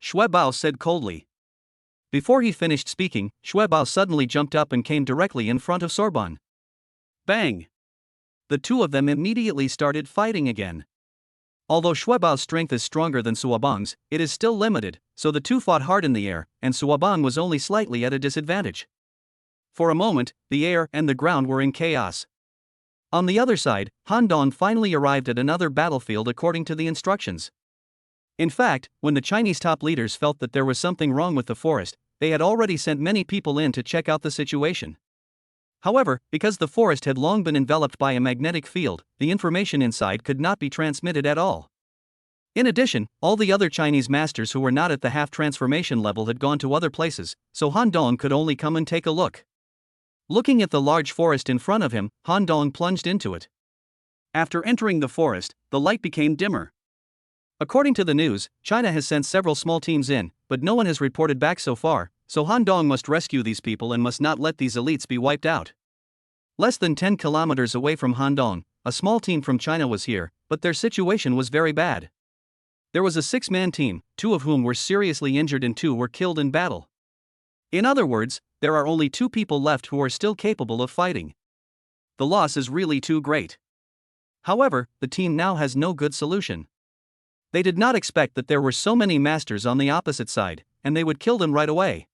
Xue Bao said coldly. Before he finished speaking, Xue Bao suddenly jumped up and came directly in front of Sorbonne. Bang! The two of them immediately started fighting again. Although Shuabao's strength is stronger than Suabong's, it is still limited, so the two fought hard in the air, and Suabong was only slightly at a disadvantage. For a moment, the air and the ground were in chaos. On the other side, Han Dong finally arrived at another battlefield according to the instructions. In fact, when the Chinese top leaders felt that there was something wrong with the forest, they had already sent many people in to check out the situation. However, because the forest had long been enveloped by a magnetic field, the information inside could not be transmitted at all. In addition, all the other Chinese masters who were not at the half-transformation level had gone to other places, so Han Dong could only come and take a look. Looking at the large forest in front of him, Han Dong plunged into it. After entering the forest, the light became dimmer. According to the news, China has sent several small teams in, but no one has reported back so far, so Han Dong must rescue these people and must not let these elites be wiped out. Less than 10 kilometers away from Han Dong, a small team from China was here, but their situation was very bad. There was a 6-man team, 2 of whom were seriously injured and 2 were killed in battle. In other words, there are only 2 people left who are still capable of fighting. The loss is really too great. However, the team now has no good solution. They did not expect that there were so many masters on the opposite side, and they would kill them right away.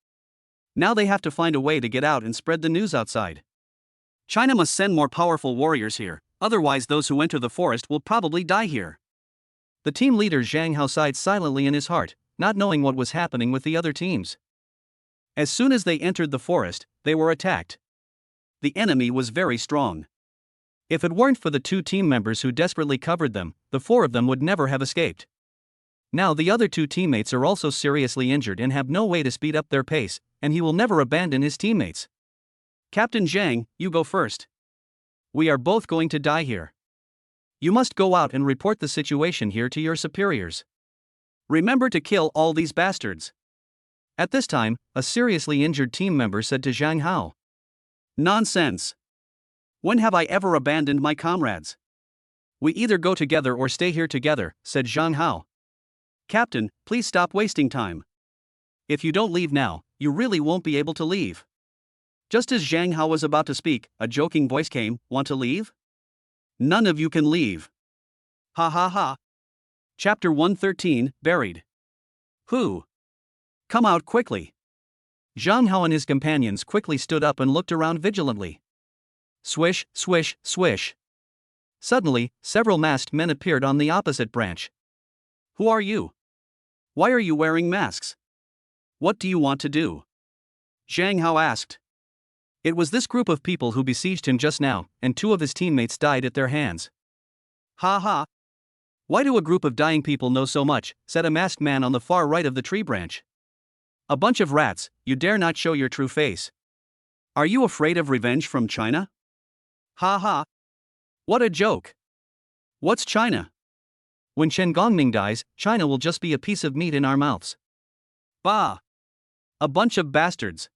Now they have to find a way to get out and spread the news outside. China must send more powerful warriors here, otherwise those who enter the forest will probably die here. The team leader Zhang Hao sighed silently in his heart, not knowing what was happening with the other teams. As soon as they entered the forest, they were attacked. The enemy was very strong. If it weren't for the 2 team members who desperately covered them, the 4 of them would never have escaped. Now the other 2 teammates are also seriously injured and have no way to speed up their pace, and he will never abandon his teammates. Captain Zhang, you go first. We are both going to die here. You must go out and report the situation here to your superiors. Remember to kill all these bastards. At this time, a seriously injured team member said to Zhang Hao. Nonsense. When have I ever abandoned my comrades? We either go together or stay here together, said Zhang Hao. Captain, please stop wasting time. If you don't leave now, you really won't be able to leave. Just as Zhang Hao was about to speak, a joking voice came, want to leave? None of you can leave. Ha ha ha. Chapter 113, Buried. Who? Come out quickly. Zhang Hao and his companions quickly stood up and looked around vigilantly. Swish, swish, swish. Suddenly, several masked men appeared on the opposite branch. Who are you? Why are you wearing masks? What do you want to do? Zhang Hao asked. It was this group of people who besieged him just now, and 2 of his teammates died at their hands. Ha ha. Why do a group of dying people know so much, said a masked man on the far right of the tree branch. A bunch of rats, you dare not show your true face. Are you afraid of revenge from China? Ha ha. What a joke. What's China? When Chen Gongming dies, China will just be a piece of meat in our mouths. Bah. A bunch of bastards.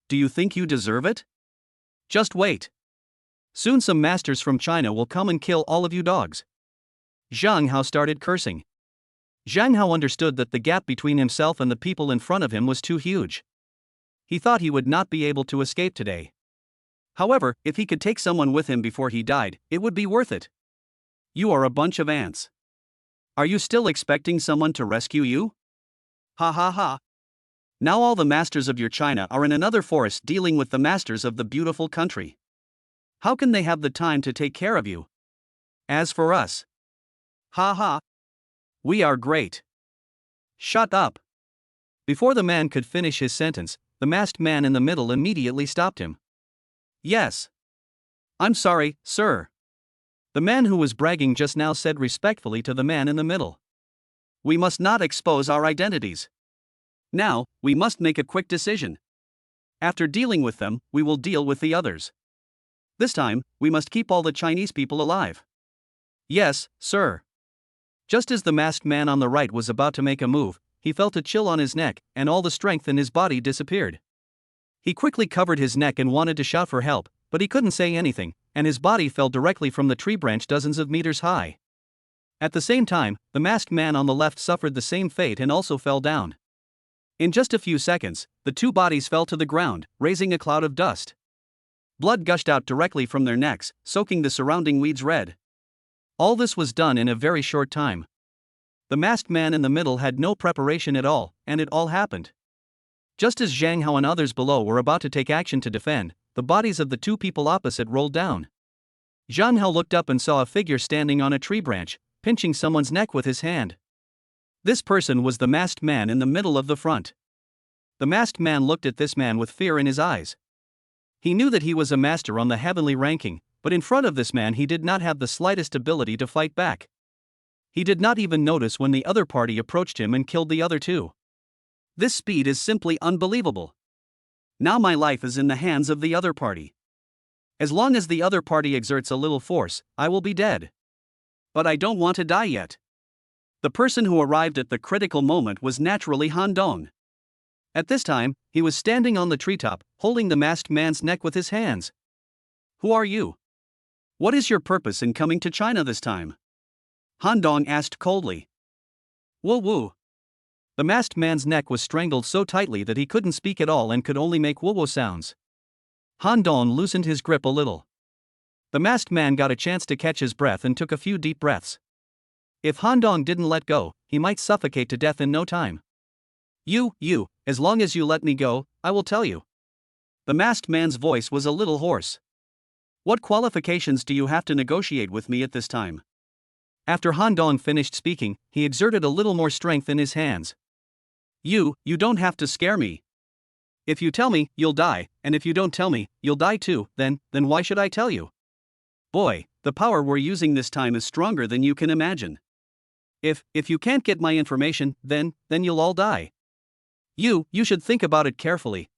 Do you think you deserve it? Just wait. Soon some masters from China will come and kill all of you dogs. Zhang Hao started cursing. Zhang Hao understood that the gap between himself and the people in front of him was too huge. He thought he would not be able to escape today. However, if he could take someone with him before he died, it would be worth it. You are a bunch of ants. Are you still expecting someone to rescue you? Ha ha ha. Now all the masters of your China are in another forest dealing with the masters of the beautiful country. How can they have the time to take care of you? As for us. Ha ha. We are great. Shut up. Before the man could finish his sentence, the masked man in the middle immediately stopped him. Yes. I'm sorry, sir. The man who was bragging just now said respectfully to the man in the middle. We must not expose our identities. Now, we must make a quick decision. After dealing with them, we will deal with the others. This time, we must keep all the Chinese people alive. Yes, sir. Just as the masked man on the right was about to make a move, he felt a chill on his neck, and all the strength in his body disappeared. He quickly covered his neck and wanted to shout for help, but he couldn't say anything, and his body fell directly from the tree branch dozens of meters high. At the same time, the masked man on the left suffered the same fate and also fell down. In just a few seconds, the 2 bodies fell to the ground, raising a cloud of dust. Blood gushed out directly from their necks, soaking the surrounding weeds red. All this was done in a very short time. The masked man in the middle had no preparation at all, and it all happened. Just as Zhang Hao and others below were about to take action to defend, the bodies of the two people opposite rolled down. Zhang Hao looked up and saw a figure standing on a tree branch, pinching someone's neck with his hand. This person was the masked man in the middle of the front. The masked man looked at this man with fear in his eyes. He knew that he was a master on the heavenly ranking, but in front of this man he did not have the slightest ability to fight back. He did not even notice when the other party approached him and killed the other two. This speed is simply unbelievable. Now my life is in the hands of the other party. As long as the other party exerts a little force, I will be dead. But I don't want to die yet. The person who arrived at the critical moment was naturally Han Dong. At this time, he was standing on the treetop, holding the masked man's neck with his hands. Who are you? What is your purpose in coming to China this time? Han Dong asked coldly. Woo woo. The masked man's neck was strangled so tightly that he couldn't speak at all and could only make woo woo sounds. Han Dong loosened his grip a little. The masked man got a chance to catch his breath and took a few deep breaths. If Han Dong didn't let go, he might suffocate to death in no time. You, as long as you let me go, I will tell you. The masked man's voice was a little hoarse. What qualifications do you have to negotiate with me at this time? After Han Dong finished speaking, he exerted a little more strength in his hands. You don't have to scare me. If you tell me, you'll die, and if you don't tell me, you'll die too, then why should I tell you? Boy, the power we're using this time is stronger than you can imagine. If you can't get my information, then you'll all die. You should think about it carefully.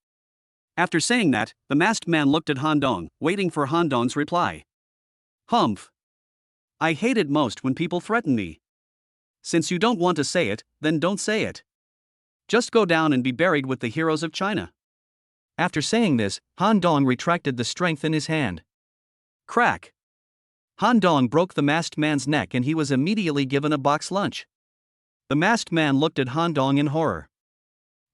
After saying that, the masked man looked at Han Dong, waiting for Han Dong's reply. Humph. I hate it most when people threaten me. Since you don't want to say it, then don't say it. Just go down and be buried with the heroes of China. After saying this, Han Dong retracted the strength in his hand. Crack. Han Dong broke the masked man's neck and he was immediately given a box lunch. The masked man looked at Han Dong in horror.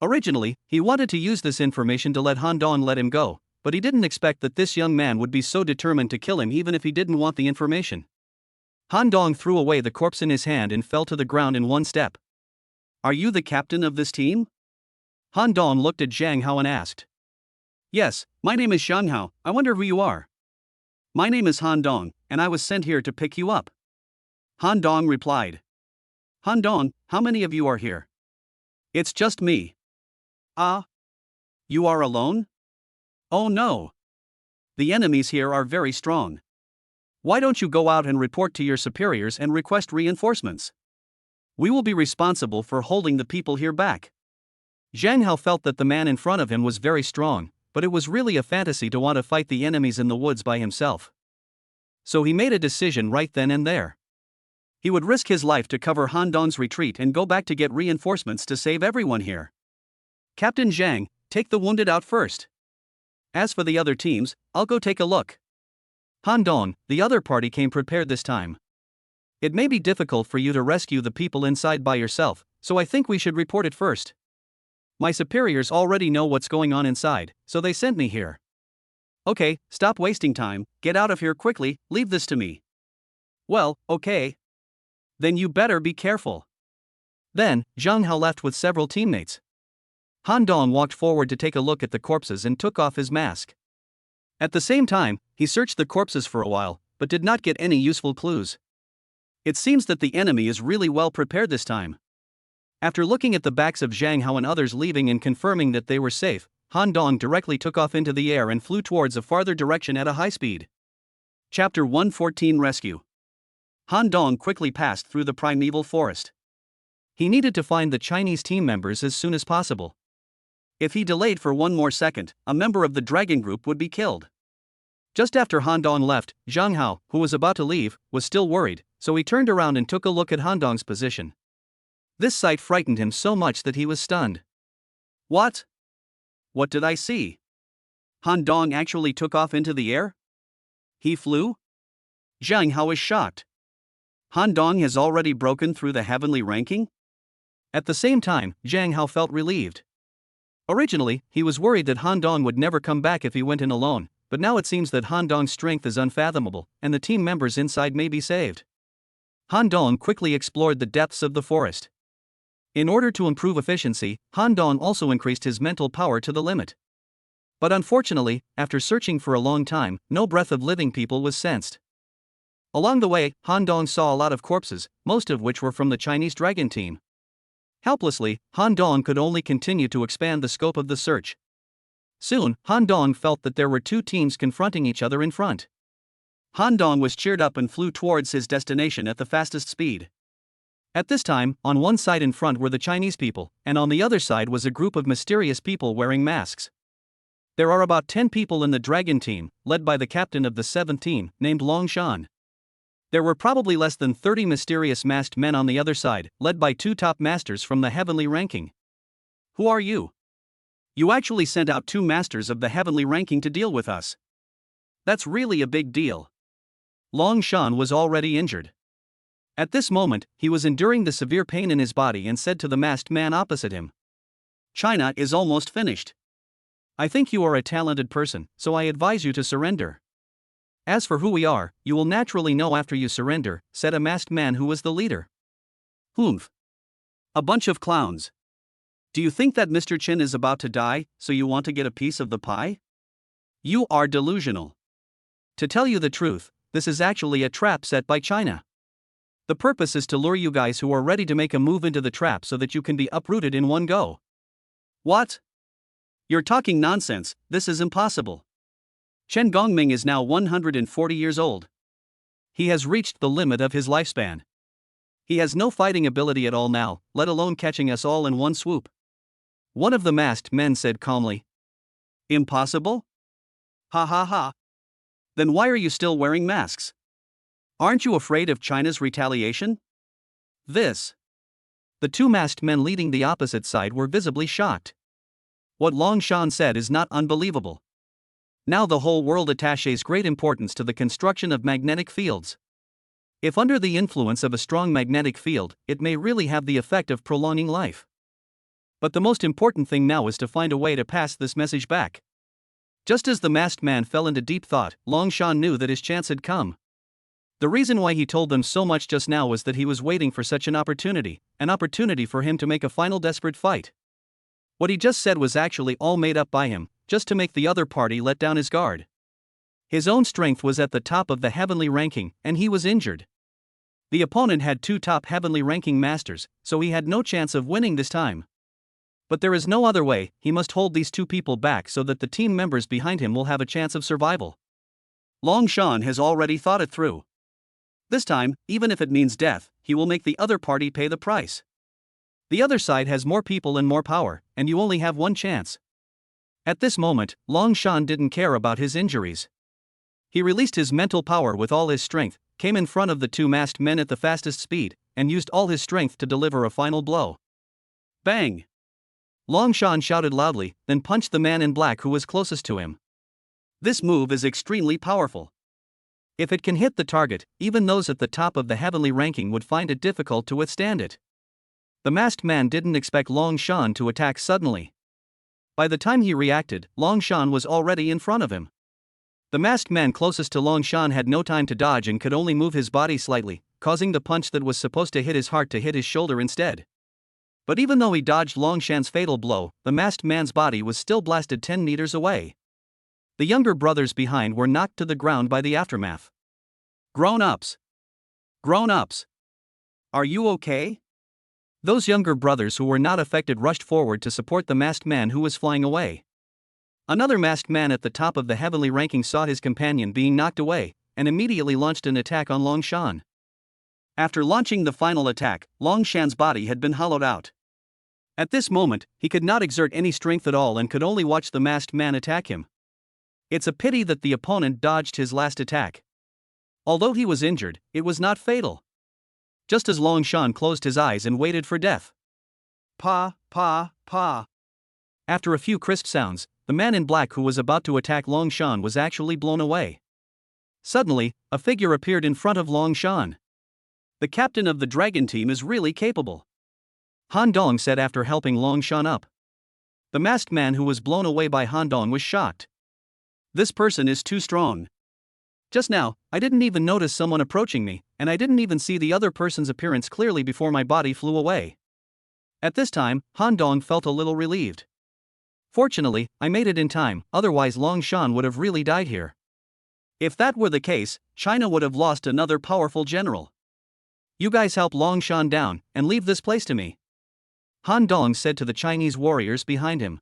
Originally, he wanted to use this information to let Han Dong let him go, but he didn't expect that this young man would be so determined to kill him even if he didn't want the information. Han Dong threw away the corpse in his hand and fell to the ground in one step. Are you the captain of this team? Han Dong looked at Zhang Hao and asked. Yes, my name is Zhang Hao, I wonder who you are. My name is Han Dong, and I was sent here to pick you up. Han Dong replied. Han Dong, how many of you are here? It's just me. Ah? You are alone? Oh no. The enemies here are very strong. Why don't you go out and report to your superiors and request reinforcements? We will be responsible for holding the people here back. Zhang Hao felt that the man in front of him was very strong, but it was really a fantasy to want to fight the enemies in the woods by himself. So he made a decision right then and there. He would risk his life to cover Han Dong's retreat and go back to get reinforcements to save everyone here. Captain Zhang, take the wounded out first. As for the other teams, I'll go take a look. Han Dong, the other party came prepared this time. It may be difficult for you to rescue the people inside by yourself, so I think we should report it first. My superiors already know what's going on inside, so they sent me here. Okay, stop wasting time, get out of here quickly, leave this to me. Well, okay. Then you better be careful. Then, Zhang Hao left with several teammates. Han Dong walked forward to take a look at the corpses and took off his mask. At the same time, he searched the corpses for a while, but did not get any useful clues. It seems that the enemy is really well prepared this time. After looking at the backs of Zhang Hao and others leaving and confirming that they were safe, Han Dong directly took off into the air and flew towards a farther direction at a high speed. Chapter 114 Rescue. Han Dong quickly passed through the primeval forest. He needed to find the Chinese team members as soon as possible. If he delayed for one more second, a member of the dragon group would be killed. Just after Han Dong left, Zhang Hao, who was about to leave, was still worried, so he turned around and took a look at Han Dong's position. This sight frightened him so much that he was stunned. What? What did I see? Han Dong actually took off into the air? He flew? Zhang Hao is shocked. Han Dong has already broken through the heavenly ranking? At the same time, Zhang Hao felt relieved. Originally, he was worried that Han Dong would never come back if he went in alone, but now it seems that Han Dong's strength is unfathomable, and the team members inside may be saved. Han Dong quickly explored the depths of the forest. In order to improve efficiency, Han Dong also increased his mental power to the limit. But unfortunately, after searching for a long time, no breath of living people was sensed. Along the way, Han Dong saw a lot of corpses, most of which were from the Chinese dragon team. Helplessly, Han Dong could only continue to expand the scope of the search. Soon, Han Dong felt that there were two teams confronting each other in front. Han Dong was cheered up and flew towards his destination at the fastest speed. At this time, on one side in front were the Chinese people, and on the other side was a group of mysterious people wearing masks. There are about 10 people in the dragon team, led by the captain of the 7th team, named Long Shan. There were probably less than 30 mysterious masked men on the other side, led by 2 top masters from the heavenly ranking. Who are you? You actually sent out 2 masters of the heavenly ranking to deal with us. That's really a big deal. Long Shan was already injured. At this moment, he was enduring the severe pain in his body and said to the masked man opposite him, China is almost finished. I think you are a talented person, so I advise you to surrender. As for who we are, you will naturally know after you surrender, said a masked man who was the leader. Humph. A bunch of clowns. Do you think that Mr. Chin is about to die, so you want to get a piece of the pie? You are delusional. To tell you the truth, this is actually a trap set by China. The purpose is to lure you guys who are ready to make a move into the trap so that you can be uprooted in one go. What? You're talking nonsense, this is impossible. Chen Gongming is now 140 years old. He has reached the limit of his lifespan. He has no fighting ability at all now, let alone catching us all in one swoop. One of the masked men said calmly. Impossible? Ha ha ha. Then why are you still wearing masks? Aren't you afraid of China's retaliation? The 2 masked men leading the opposite side were visibly shocked. What Long Shan said is not unbelievable. Now the whole world attaches great importance to the construction of magnetic fields. If under the influence of a strong magnetic field, it may really have the effect of prolonging life. But the most important thing now is to find a way to pass this message back. Just as the masked man fell into deep thought, Long Shan knew that his chance had come. The reason why he told them so much just now was that he was waiting for such an opportunity for him to make a final desperate fight. What he just said was actually all made up by him, just to make the other party let down his guard. His own strength was at the top of the heavenly ranking, and he was injured. The opponent had 2 top heavenly ranking masters, so he had no chance of winning this time. But there is no other way, he must hold these 2 people back so that the team members behind him will have a chance of survival. Long Shan has already thought it through. This time, even if it means death, he will make the other party pay the price. The other side has more people and more power, and you only have one chance. At this moment, Long Shan didn't care about his injuries. He released his mental power with all his strength, came in front of the 2 masked men at the fastest speed, and used all his strength to deliver a final blow. Bang! Long Shan shouted loudly, then punched the man in black who was closest to him. This move is extremely powerful. If it can hit the target, even those at the top of the heavenly ranking would find it difficult to withstand it. The masked man didn't expect Long Shan to attack suddenly. By the time he reacted, Long Shan was already in front of him. The masked man closest to Long Shan had no time to dodge and could only move his body slightly, causing the punch that was supposed to hit his heart to hit his shoulder instead. But even though he dodged Long Shan's fatal blow, the masked man's body was still blasted 10 meters away. The younger brothers behind were knocked to the ground by the aftermath. Grown-ups! Grown-ups! Are you okay? Those younger brothers who were not affected rushed forward to support the masked man who was flying away. Another masked man at the top of the heavenly ranking saw his companion being knocked away, and immediately launched an attack on Long Shan. After launching the final attack, Long Shan's body had been hollowed out. At this moment, he could not exert any strength at all and could only watch the masked man attack him. It's a pity that the opponent dodged his last attack. Although he was injured, it was not fatal. Just as Long Shan closed his eyes and waited for death. Pa, pa, pa. After a few crisp sounds, the man in black who was about to attack Long Shan was actually blown away. Suddenly, a figure appeared in front of Long Shan. The captain of the dragon team is really capable, Han Dong said after helping Long Shan up. The masked man who was blown away by Han Dong was shocked. This person is too strong. Just now, I didn't even notice someone approaching me, and I didn't even see the other person's appearance clearly before my body flew away. At this time, Han Dong felt a little relieved. Fortunately, I made it in time, otherwise Long Shan would have really died here. If that were the case, China would have lost another powerful general. You guys help Long Shan down, and leave this place to me, Han Dong said to the Chinese warriors behind him.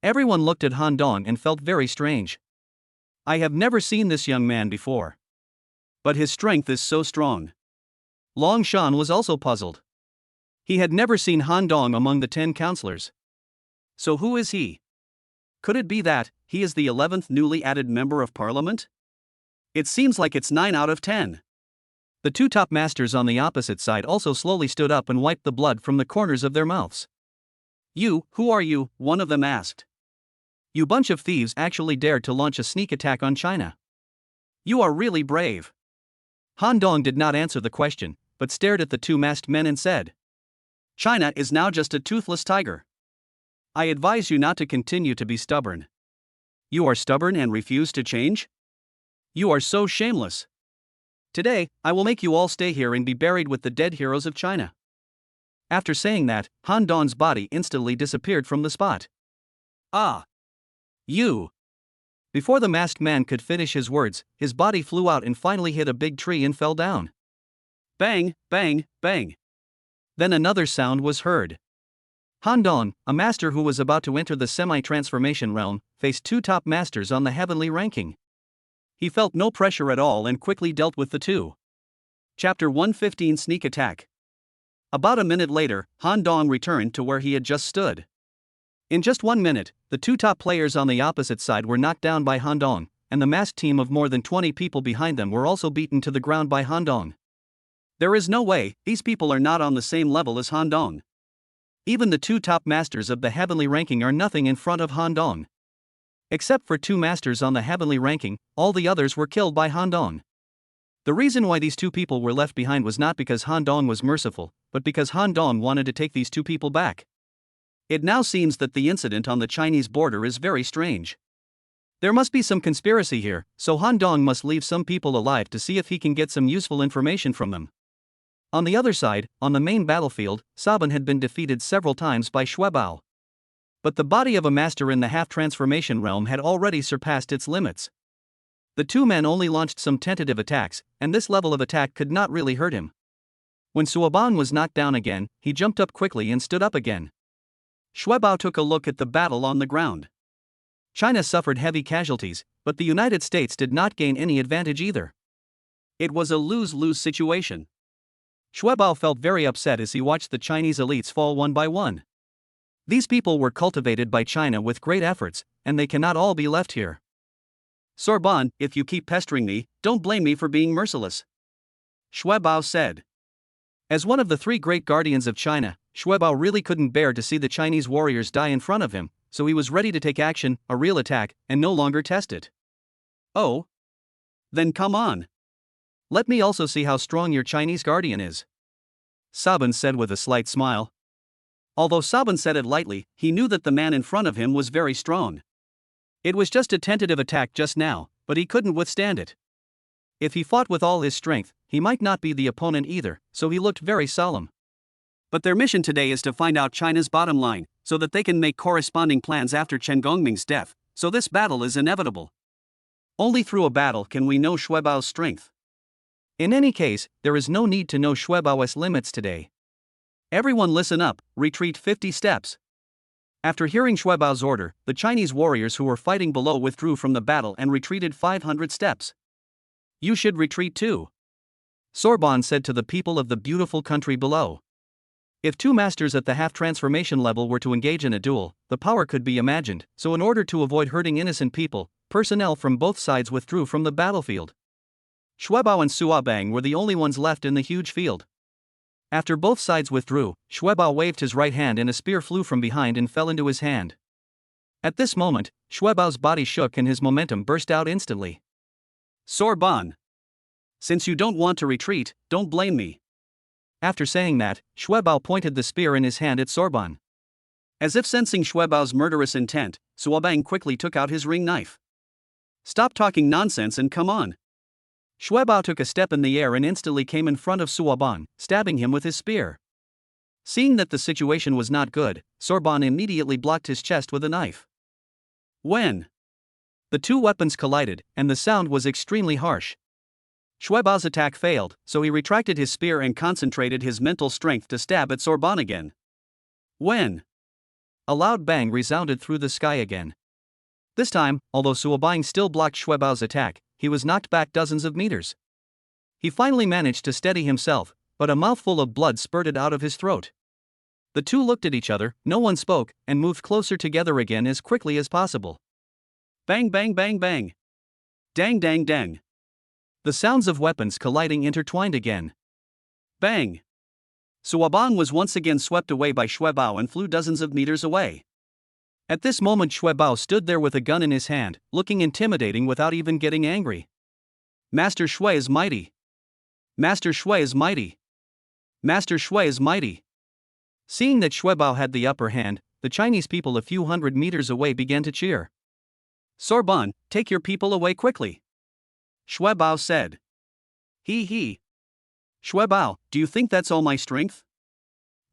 Everyone looked at Han Dong and felt very strange. I have never seen this young man before. But his strength is so strong. Long Shan was also puzzled. He had never seen Han Dong among the 10 counselors. So who is he? Could it be that he is the 11th newly added member of parliament? It seems like it's 9 out of 10. The 2 top masters on the opposite side also slowly stood up and wiped the blood from the corners of their mouths. You, who are you? One of them asked. You bunch of thieves actually dared to launch a sneak attack on China. You are really brave. Han Dong did not answer the question, but stared at the 2 masked men and said, China is now just a toothless tiger. I advise you not to continue to be stubborn. You are stubborn and refuse to change? You are so shameless. Today, I will make you all stay here and be buried with the dead heroes of China. After saying that, Han Dong's body instantly disappeared from the spot. Ah! You! Before the masked man could finish his words, his body flew out and finally hit a big tree and fell down. Bang, bang, bang. Then another sound was heard. Han Dong, a master who was about to enter the semi-transformation realm, faced 2 top masters on the heavenly ranking. He felt no pressure at all and quickly dealt with the 2. Chapter 115 Sneak Attack. About a minute later, Han Dong returned to where he had just stood. In just 1 minute, the 2 top players on the opposite side were knocked down by Han Dong, and the masked team of more than 20 people behind them were also beaten to the ground by Han Dong. There is no way, these people are not on the same level as Han Dong. Even the 2 top masters of the heavenly ranking are nothing in front of Han Dong. Except for 2 masters on the heavenly ranking, all the others were killed by Han Dong. The reason why these 2 people were left behind was not because Han Dong was merciful, but because Han Dong wanted to take these 2 people back. It now seems that the incident on the Chinese border is very strange. There must be some conspiracy here, so Han Dong must leave some people alive to see if he can get some useful information from them. On the other side, on the main battlefield, Sabin had been defeated several times by Xuebao. But the body of a master in the half-transformation realm had already surpassed its limits. The 2 men only launched some tentative attacks, and this level of attack could not really hurt him. When Xueban was knocked down again, he jumped up quickly and stood up again. Xuebao took a look at the battle on the ground. China suffered heavy casualties, but the United States did not gain any advantage either. It was a lose-lose situation. Xuebao felt very upset as he watched the Chinese elites fall one by one. These people were cultivated by China with great efforts, and they cannot all be left here. Sorbonne, if you keep pestering me, don't blame me for being merciless. Xuebao said. As one of the 3 great guardians of China, Xuebao really couldn't bear to see the Chinese warriors die in front of him, so he was ready to take action, a real attack, and no longer test it. Oh? Then come on. Let me also see how strong your Chinese guardian is, Sabin said with a slight smile. Although Sabin said it lightly, he knew that the man in front of him was very strong. It was just a tentative attack just now, but he couldn't withstand it. If he fought with all his strength, he might not be the opponent either, so he looked very solemn. But their mission today is to find out China's bottom line, so that they can make corresponding plans after Chen Gongming's death, so this battle is inevitable. Only through a battle can we know Xuebao's strength. In any case, there is no need to know Xuebao's limits today. Everyone listen up, retreat 50 steps. After hearing Xuebao's order, the Chinese warriors who were fighting below withdrew from the battle and retreated 500 steps. You should retreat too, Sorbonne said to the people of the beautiful country below. If 2 masters at the half-transformation level were to engage in a duel, the power could be imagined, so in order to avoid hurting innocent people, personnel from both sides withdrew from the battlefield. Xuebao and Suabang were the only ones left in the huge field. After both sides withdrew, Xuebao waved his right hand and a spear flew from behind and fell into his hand. At this moment, Xuebao's body shook and his momentum burst out instantly. Sorbonne. Since you don't want to retreat, don't blame me. After saying that, Xuebao pointed the spear in his hand at Sorbonne. As if sensing Xuebao's murderous intent, Suabang quickly took out his ring knife. Stop talking nonsense and come on. Xuebao took a step in the air and instantly came in front of Suoban, stabbing him with his spear. Seeing that the situation was not good, Sorbonne immediately blocked his chest with a knife. When the two weapons collided, and the sound was extremely harsh. Xuebao's attack failed, so he retracted his spear and concentrated his mental strength to stab at Sorbonne again. When a loud bang resounded through the sky again. This time, although Suobang still blocked Xuebao's attack, he was knocked back dozens of meters. He finally managed to steady himself, but a mouthful of blood spurted out of his throat. The two looked at each other, no one spoke, and moved closer together again as quickly as possible. Bang bang bang bang. Dang dang dang. The sounds of weapons colliding intertwined again. Bang. Suoban was once again swept away by Xuebao and flew dozens of meters away. At this moment Xuebao stood there with a gun in his hand, looking intimidating without even getting angry. Master Shui is mighty. Master Shui is mighty. Master Shui is mighty. Seeing that Xuebao had the upper hand, the Chinese people a few hundred meters away began to cheer. Sorbonne, take your people away quickly. Xuebao said. He. Xuebao, do you think that's all my strength?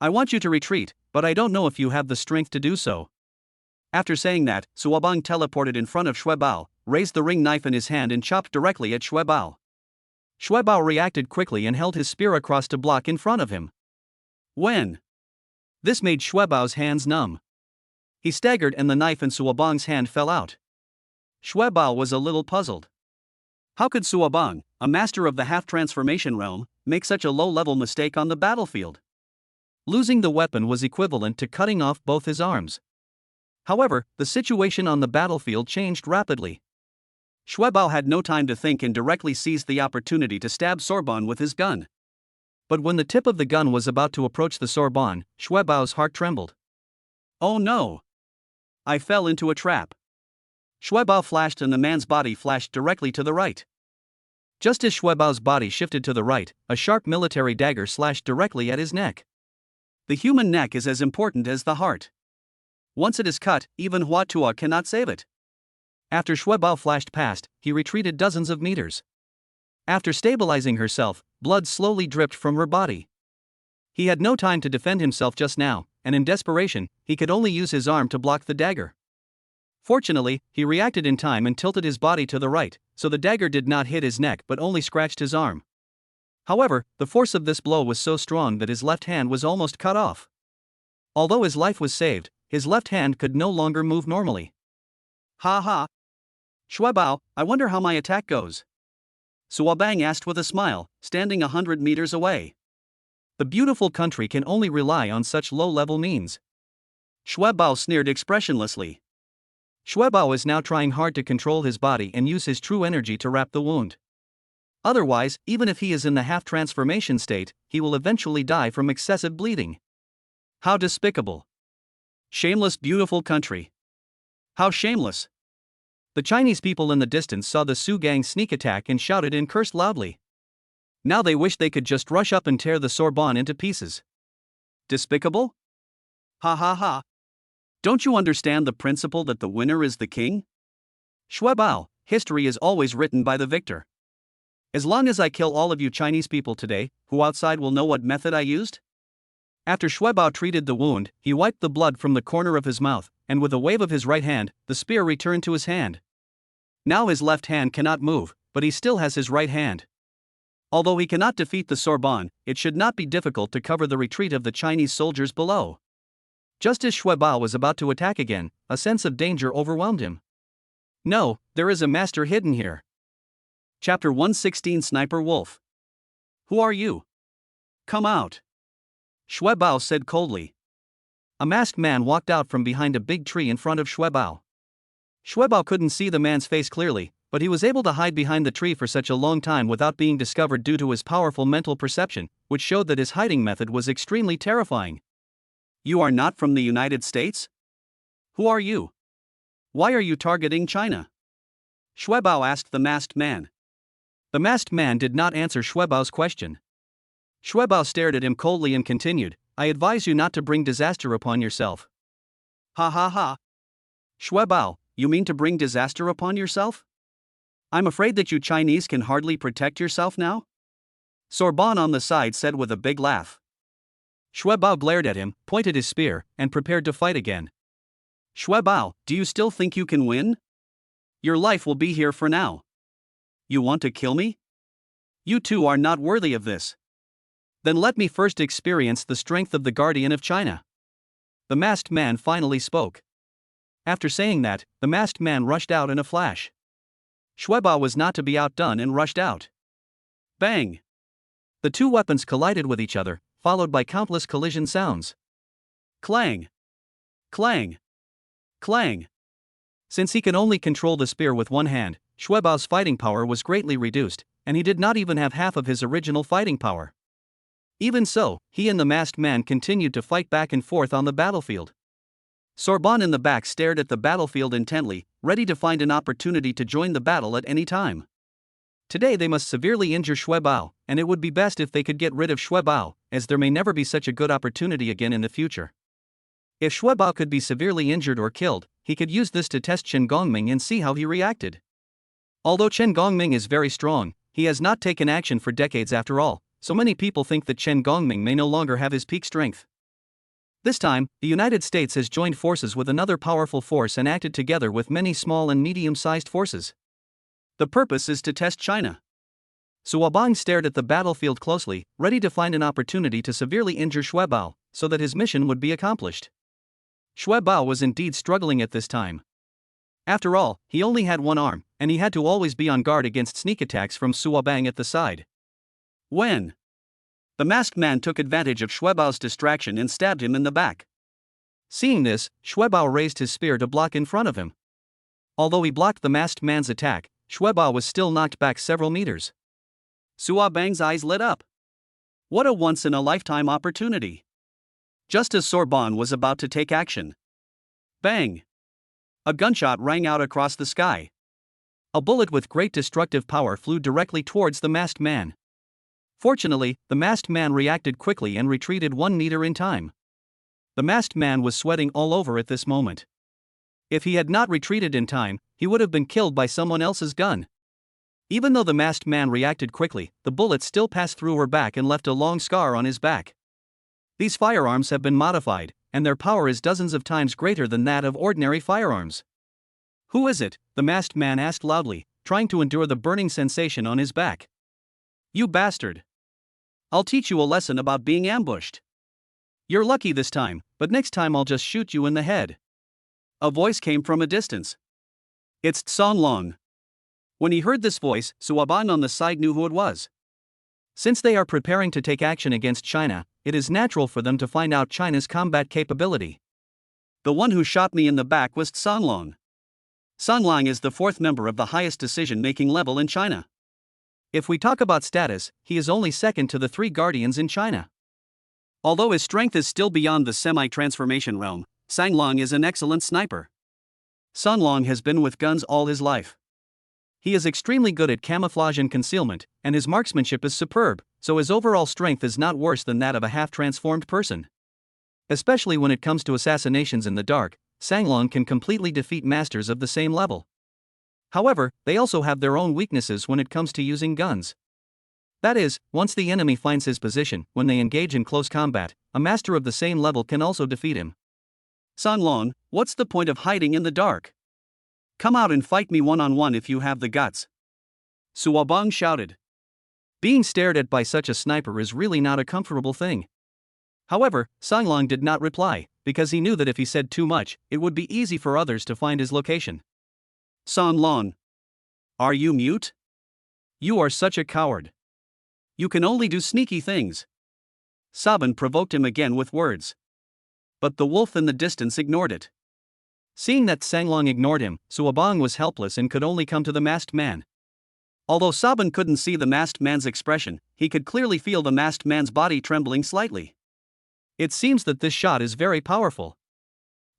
I want you to retreat, but I don't know if you have the strength to do so. After saying that, Suobang teleported in front of Xuebao, raised the ring knife in his hand and chopped directly at Xuebao. Xuebao reacted quickly and held his spear across to block in front of him. When this made Xuebao's hands numb. He staggered and the knife in Suobang's hand fell out. Xuebao was a little puzzled. How could Suobang, a master of the half-transformation realm, make such a low-level mistake on the battlefield? Losing the weapon was equivalent to cutting off both his arms. However, the situation on the battlefield changed rapidly. Xuebao had no time to think and directly seized the opportunity to stab Sorbonne with his gun. But when the tip of the gun was about to approach the Sorbonne, Xuebao's heart trembled. Oh no! I fell into a trap. Xuebao flashed and the man's body flashed directly to the right. Just as Xuebao's body shifted to the right, a sharp military dagger slashed directly at his neck. The human neck is as important as the heart. Once it is cut, even Hua Tuo cannot save it. After Xuebao flashed past, he retreated dozens of meters. After stabilizing herself, blood slowly dripped from her body. He had no time to defend himself just now, and in desperation, he could only use his arm to block the dagger. Fortunately, he reacted in time and tilted his body to the right, so the dagger did not hit his neck but only scratched his arm. However, the force of this blow was so strong that his left hand was almost cut off. Although his life was saved, his left hand could no longer move normally. Ha ha! Xuebao, I wonder how my attack goes. Suobang asked with a smile, standing 100 meters away. The beautiful country can only rely on such low-level means. Xuebao sneered expressionlessly. Xuebao is now trying hard to control his body and use his true energy to wrap the wound. Otherwise, even if he is in the half-transformation state, he will eventually die from excessive bleeding. How despicable! Shameless beautiful country. How shameless! The Chinese people in the distance saw the Su gang sneak attack and shouted and cursed loudly. Now they wished they could just rush up and tear the Sorbonne into pieces. Despicable? Ha ha ha! Don't you understand the principle that the winner is the king? Xuebao, history is always written by the victor. As long as I kill all of you Chinese people today, who outside will know what method I used? After Xuebao treated the wound, he wiped the blood from the corner of his mouth, and with a wave of his right hand, the spear returned to his hand. Now his left hand cannot move, but he still has his right hand. Although he cannot defeat the Sorbonne, it should not be difficult to cover the retreat of the Chinese soldiers below. Just as Xuebao was about to attack again, a sense of danger overwhelmed him. No, there is a master hidden here. Chapter 116 Sniper Wolf. Who are you? Come out. Xuebao said coldly. A masked man walked out from behind a big tree in front of Xuebao. Xuebao couldn't see the man's face clearly, but he was able to hide behind the tree for such a long time without being discovered due to his powerful mental perception, which showed that his hiding method was extremely terrifying. You are not from the United States? Who are you? Why are you targeting China? Xuebao asked the masked man. The masked man did not answer Xuebao's question. Xuebao stared at him coldly and continued, I advise you not to bring disaster upon yourself. Ha ha ha. Xuebao, you mean to bring disaster upon yourself? I'm afraid that you Chinese can hardly protect yourself now? Sorbonne on the side said with a big laugh. Xuebao glared at him, pointed his spear, and prepared to fight again. Xuebao, do you still think you can win? Your life will be here for now. You want to kill me? You two are not worthy of this. Then let me first experience the strength of the Guardian of China. The masked man finally spoke. After saying that, the masked man rushed out in a flash. Xuebao was not to be outdone and rushed out. Bang! The two weapons collided with each other, followed by countless collision sounds. Clang! Clang! Clang! Since he can only control the spear with one hand, Xuebao's fighting power was greatly reduced, and he did not even have half of his original fighting power. Even so, he and the masked man continued to fight back and forth on the battlefield. Sorbonne in the back stared at the battlefield intently, ready to find an opportunity to join the battle at any time. Today they must severely injure Xuebao, and it would be best if they could get rid of Xuebao, as there may never be such a good opportunity again in the future. If Xuebao could be severely injured or killed, he could use this to test Chen Gongming and see how he reacted. Although Chen Gongming is very strong, he has not taken action for decades after all, so many people think that Chen Gongming may no longer have his peak strength. This time, the United States has joined forces with another powerful force and acted together with many small and medium-sized forces. The purpose is to test China. Suobang stared at the battlefield closely, ready to find an opportunity to severely injure Xuebao, so that his mission would be accomplished. Xuebao was indeed struggling at this time. After all, he only had one arm, and he had to always be on guard against sneak attacks from Suobang at the side. When the masked man took advantage of Xuebao's distraction and stabbed him in the back. Seeing this, Xuebao raised his spear to block in front of him. Although he blocked the masked man's attack, Xuebao was still knocked back several meters. Suobang's eyes lit up. What a once-in-a-lifetime opportunity! Just as Sorbonne was about to take action. Bang! A gunshot rang out across the sky. A bullet with great destructive power flew directly towards the masked man. Fortunately, the masked man reacted quickly and retreated 1 meter in time. The masked man was sweating all over at this moment. If he had not retreated in time, he would have been killed by someone else's gun. Even though the masked man reacted quickly, the bullet still passed through her back and left a long scar on his back. These firearms have been modified, and their power is dozens of times greater than that of ordinary firearms. Who is it? The masked man asked loudly, trying to endure the burning sensation on his back. You bastard! I'll teach you a lesson about being ambushed. You're lucky this time, but next time I'll just shoot you in the head. A voice came from a distance. It's Tsong Long. When he heard this voice, Suobang on the side knew who it was. Since they are preparing to take action against China, it is natural for them to find out China's combat capability. The one who shot me in the back was Tsong Long. Tsong Long is the 4th member of the highest decision-making level in China. If we talk about status, he is only second to the 3 guardians in China. Although his strength is still beyond the semi-transformation realm, Tsong Long is an excellent sniper. Tsong Long has been with guns all his life. He is extremely good at camouflage and concealment, and his marksmanship is superb, so his overall strength is not worse than that of a half-transformed person. Especially when it comes to assassinations in the dark, Tsong Long can completely defeat masters of the same level. However, they also have their own weaknesses when it comes to using guns. That is, once the enemy finds his position, when they engage in close combat, a master of the same level can also defeat him. Tsong Long, what's the point of hiding in the dark? Come out and fight me one-on-one if you have the guts. Suobang shouted. Being stared at by such a sniper is really not a comfortable thing. However, Tsong Long did not reply, because he knew that if he said too much, it would be easy for others to find his location. Tsong Long. Are you mute? You are such a coward. You can only do sneaky things. Sabin provoked him again with words. But the wolf in the distance ignored it. Seeing that Tsong Long ignored him, Suobang was helpless and could only come to the masked man. Although Sabin couldn't see the masked man's expression, he could clearly feel the masked man's body trembling slightly. It seems that this shot is very powerful.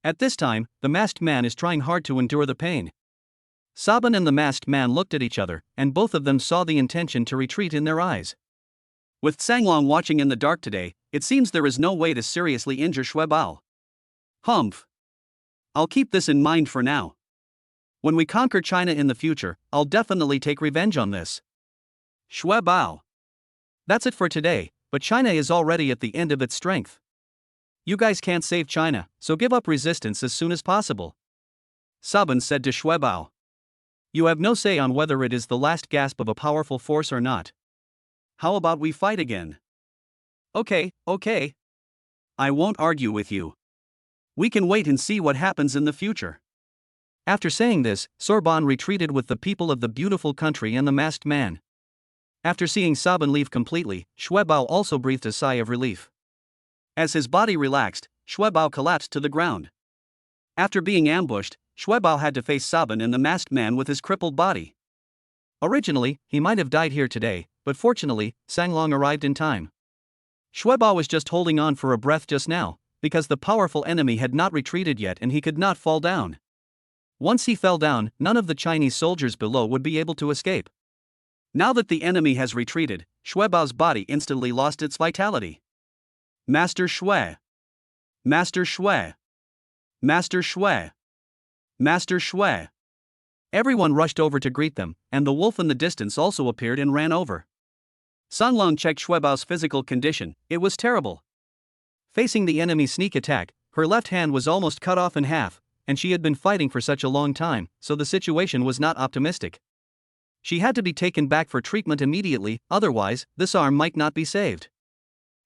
At this time, the masked man is trying hard to endure the pain. Sabin and the masked man looked at each other, and both of them saw the intention to retreat in their eyes. With Tsong Long watching in the dark today, it seems there is no way to seriously injure Xuebao. Humph. I'll keep this in mind for now. When we conquer China in the future, I'll definitely take revenge on this. Xue Bao. That's it for today, but China is already at the end of its strength. You guys can't save China, so give up resistance as soon as possible. Sabin said to Xue Bao. You have no say on whether it is the last gasp of a powerful force or not. How about we fight again? Okay. I won't argue with you. We can wait and see what happens in the future. After saying this, Sorbonne retreated with the people of the beautiful country and the masked man. After seeing Sabin leave completely, Xue Bao also breathed a sigh of relief. As his body relaxed, Xue Bao collapsed to the ground. After being ambushed, Xue Bao had to face Sabin and the masked man with his crippled body. Originally, he might have died here today, but fortunately, Sanglong arrived in time. Xue Bao was just holding on for a breath just now, because the powerful enemy had not retreated yet and he could not fall down. Once he fell down, none of the Chinese soldiers below would be able to escape. Now that the enemy has retreated, Xue Bao's body instantly lost its vitality. Master Xue! Master Xue! Master Xue! Master Xue! Everyone rushed over to greet them, and the wolf in the distance also appeared and ran over. Sanglong checked Xue Bao's physical condition. It was terrible. Facing the enemy's sneak attack, her left hand was almost cut off in half, and she had been fighting for such a long time, so the situation was not optimistic. She had to be taken back for treatment immediately, otherwise, this arm might not be saved.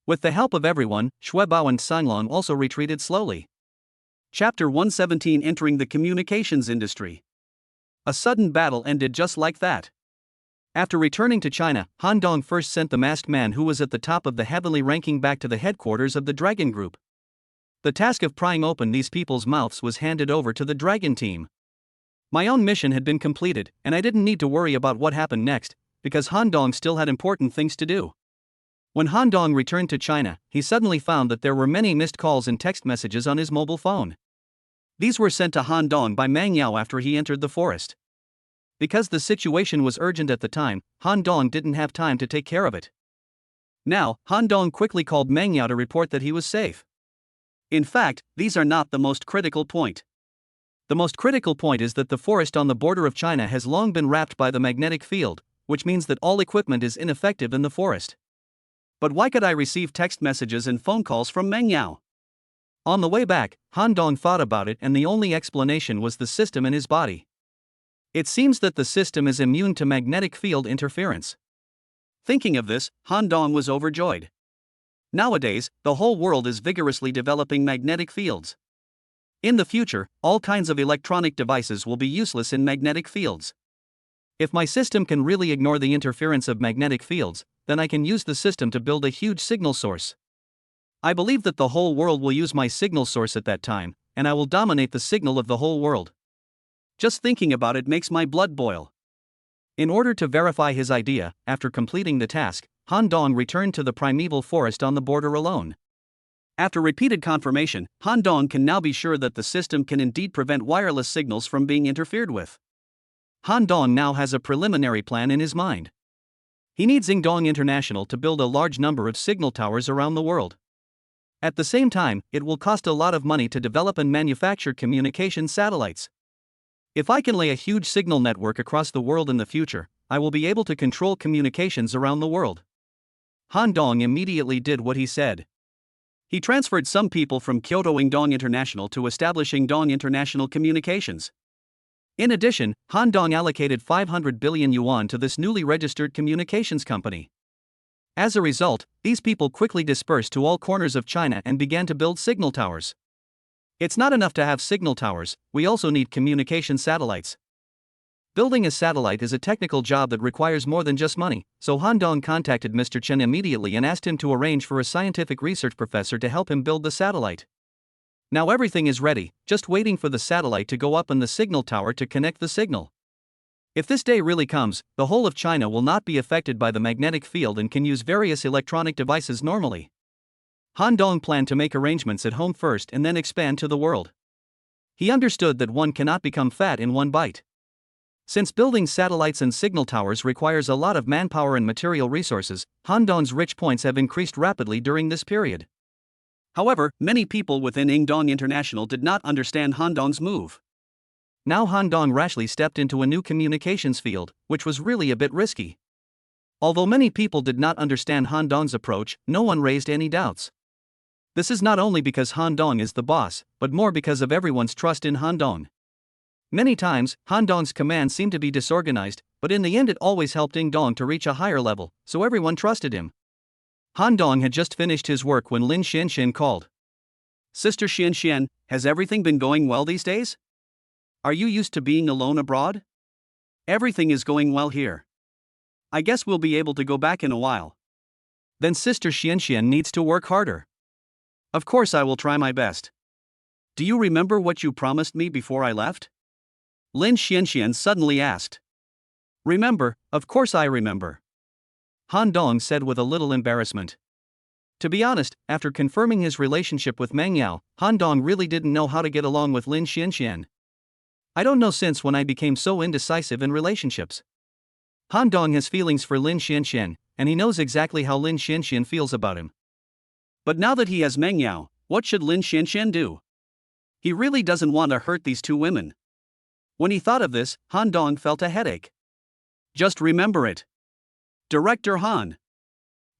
With the help of everyone, Xue Bao and Sanglong also retreated slowly. Chapter 117 Entering the Communications Industry. A sudden battle ended just like that. After returning to China, Han Dong first sent the masked man who was at the top of the heavenly ranking back to the headquarters of the Dragon Group. The task of prying open these people's mouths was handed over to the Dragon team. My own mission had been completed, and I didn't need to worry about what happened next, because Han Dong still had important things to do. When Han Dong returned to China, he suddenly found that there were many missed calls and text messages on his mobile phone. These were sent to Han Dong by Mang Yao after he entered the forest. Because the situation was urgent at the time, Han Dong didn't have time to take care of it. Now, Han Dong quickly called Mang Yao to report that he was safe. In fact, these are not the most critical point. The most critical point is that the forest on the border of China has long been wrapped by the magnetic field, which means that all equipment is ineffective in the forest. But why could I receive text messages and phone calls from Mang Yao? On the way back, Han Dong thought about it and the only explanation was the system in his body. It seems that the system is immune to magnetic field interference. Thinking of this, Han Dong was overjoyed. Nowadays, the whole world is vigorously developing magnetic fields. In the future, all kinds of electronic devices will be useless in magnetic fields. If my system can really ignore the interference of magnetic fields, then I can use the system to build a huge signal source. I believe that the whole world will use my signal source at that time, and I will dominate the signal of the whole world. Just thinking about it makes my blood boil. In order to verify his idea, after completing the task, Han Dong returned to the primeval forest on the border alone. After repeated confirmation, Han Dong can now be sure that the system can indeed prevent wireless signals from being interfered with. Han Dong now has a preliminary plan in his mind. He needs Yingdong International to build a large number of signal towers around the world. At the same time, it will cost a lot of money to develop and manufacture communication satellites. If I can lay a huge signal network across the world in the future, I will be able to control communications around the world. Han Dong immediately did what he said. He transferred some people from Kyoto Yingdong International to establish Yingdong International Communications. In addition, Han Dong allocated 500 billion yuan to this newly registered communications company. As a result, these people quickly dispersed to all corners of China and began to build signal towers. It's not enough to have signal towers, we also need communication satellites. Building a satellite is a technical job that requires more than just money, so Han Dong contacted Mr. Chen immediately and asked him to arrange for a scientific research professor to help him build the satellite. Now everything is ready, just waiting for the satellite to go up and the signal tower to connect the signal. If this day really comes, the whole of China will not be affected by the magnetic field and can use various electronic devices normally. Han Dong planned to make arrangements at home first and then expand to the world. He understood that one cannot become fat in one bite. Since building satellites and signal towers requires a lot of manpower and material resources, Han Dong's rich points have increased rapidly during this period. However, many people within Yingdong International did not understand Han Dong's move. Now Han Dong rashly stepped into a new communications field, which was really a bit risky. Although many people did not understand Han Dong's approach, no one raised any doubts. This is not only because Han Dong is the boss, but more because of everyone's trust in Han Dong. Many times, Han Dong's commands seemed to be disorganized, but in the end it always helped Ing Dong to reach a higher level, so everyone trusted him. Han Dong had just finished his work when Lin Xianxian called. Sister Xianxian, has everything been going well these days? Are you used to being alone abroad? Everything is going well here. I guess we'll be able to go back in a while. Then Sister Xianxian needs to work harder. Of course I will try my best. Do you remember what you promised me before I left? Lin Xianxian suddenly asked. Remember, of course I remember. Han Dong said with a little embarrassment. To be honest, after confirming his relationship with Meng Yao, Han Dong really didn't know how to get along with Lin Xianxian. I don't know since when I became so indecisive in relationships. Han Dong has feelings for Lin Xianxian, and he knows exactly how Lin Xianxian feels about him. But now that he has Meng Yao, what should Lin Xianxian do? He really doesn't want to hurt these two women. When he thought of this, Han Dong felt a headache. Just remember it. Director Han.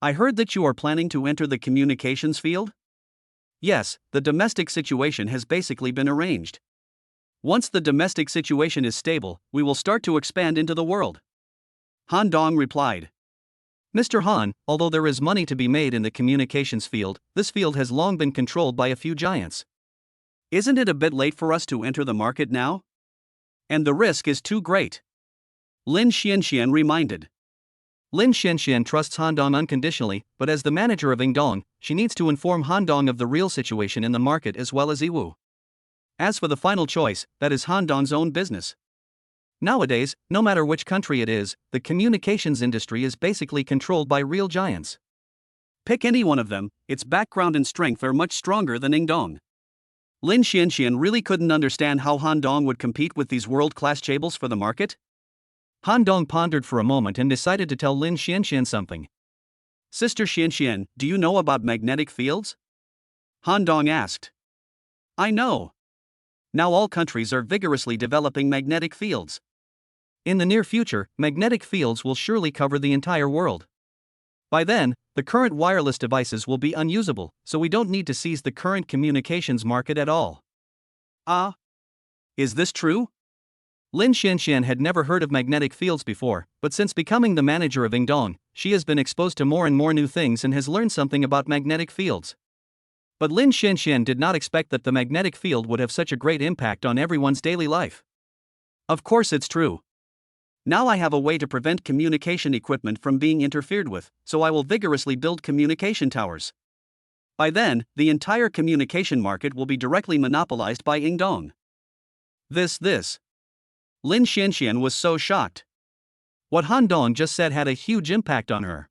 I heard that you are planning to enter the communications field? Yes, the domestic situation has basically been arranged. Once the domestic situation is stable, we will start to expand into the world. Han Dong replied. Mr. Han, although there is money to be made in the communications field, this field has long been controlled by a few giants. Isn't it a bit late for us to enter the market now? And the risk is too great. Lin Xianxian reminded. Lin Xianxian trusts Han Dong unconditionally, but as the manager of Ing Dong, she needs to inform Han Dong of the real situation in the market as well as Yiwu. As for the final choice, that is Han Dong's own business. Nowadays, no matter which country it is, the communications industry is basically controlled by real giants. Pick any one of them, its background and strength are much stronger than Ing Dong. Lin Xianxian really couldn't understand how Han Dong would compete with these world-class chaebols for the market. Han Dong pondered for a moment and decided to tell Lin Xianxian something. Sister Xianxian, do you know about magnetic fields? Han Dong asked. I know. Now all countries are vigorously developing magnetic fields. In the near future, magnetic fields will surely cover the entire world. By then, the current wireless devices will be unusable, so we don't need to seize the current communications market at all. Is this true? Lin Xianxian had never heard of magnetic fields before, but since becoming the manager of Ing Dong, she has been exposed to more and more new things and has learned something about magnetic fields. But Lin Xianxian did not expect that the magnetic field would have such a great impact on everyone's daily life. Of course it's true. Now I have a way to prevent communication equipment from being interfered with, so I will vigorously build communication towers. By then, the entire communication market will be directly monopolized by Ing Dong. This. Lin Xianxian was so shocked. What Han Dong just said had a huge impact on her.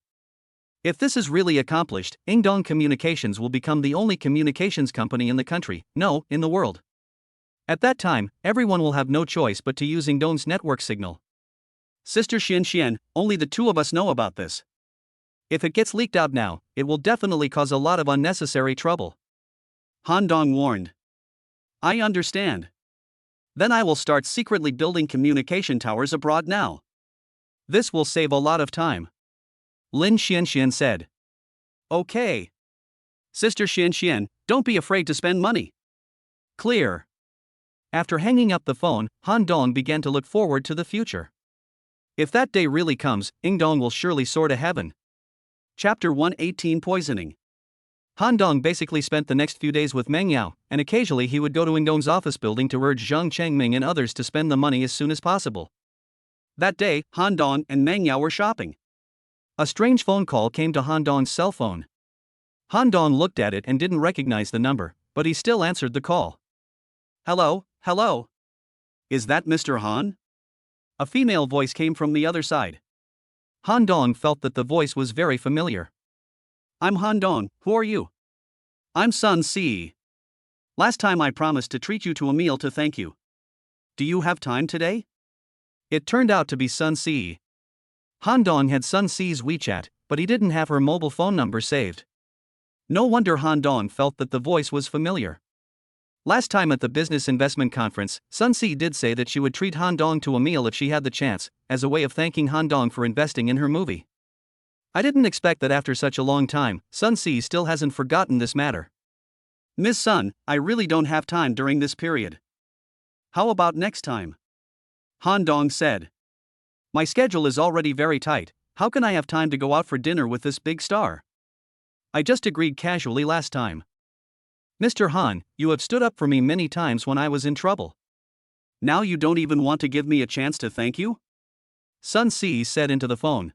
If this is really accomplished, Ing Dong Communications will become the only communications company in the country, no, in the world. At that time, everyone will have no choice but to use Ing Dong's network signal. Sister Xianxian, only the two of us know about this. If it gets leaked out now, it will definitely cause a lot of unnecessary trouble. Han Dong warned. I understand. Then I will start secretly building communication towers abroad now. This will save a lot of time. Lin Xianxian said. Okay. Sister Xianxian, don't be afraid to spend money. Clear. After hanging up the phone, Han Dong began to look forward to the future. If that day really comes, Ing Dong will surely soar to heaven. Chapter 118 Poisoning. Han Dong basically spent the next few days with Meng Yao, and occasionally he would go to Ing Dong's office building to urge Zhang Chengming and others to spend the money as soon as possible. That day, Han Dong and Meng Yao were shopping. A strange phone call came to Han Dong's cell phone. Han Dong looked at it and didn't recognize the number, but he still answered the call. Hello. Is that Mr. Han? A female voice came from the other side. Han Dong felt that the voice was very familiar. I'm Han Dong, who are you? I'm Sun Si. Last time I promised to treat you to a meal to thank you. Do you have time today? It turned out to be Sun Si. Han Dong had Sun Si's WeChat, but he didn't have her mobile phone number saved. No wonder Han Dong felt that the voice was familiar. Last time at the business investment conference, Sun Si did say that she would treat Han Dong to a meal if she had the chance, as a way of thanking Han Dong for investing in her movie. I didn't expect that after such a long time, Sun Si still hasn't forgotten this matter. Miss Sun, I really don't have time during this period. How about next time? Han Dong said. My schedule is already very tight, how can I have time to go out for dinner with this big star? I just agreed casually last time. Mr. Han, you have stood up for me many times when I was in trouble. Now you don't even want to give me a chance to thank you? Sun Si said into the phone.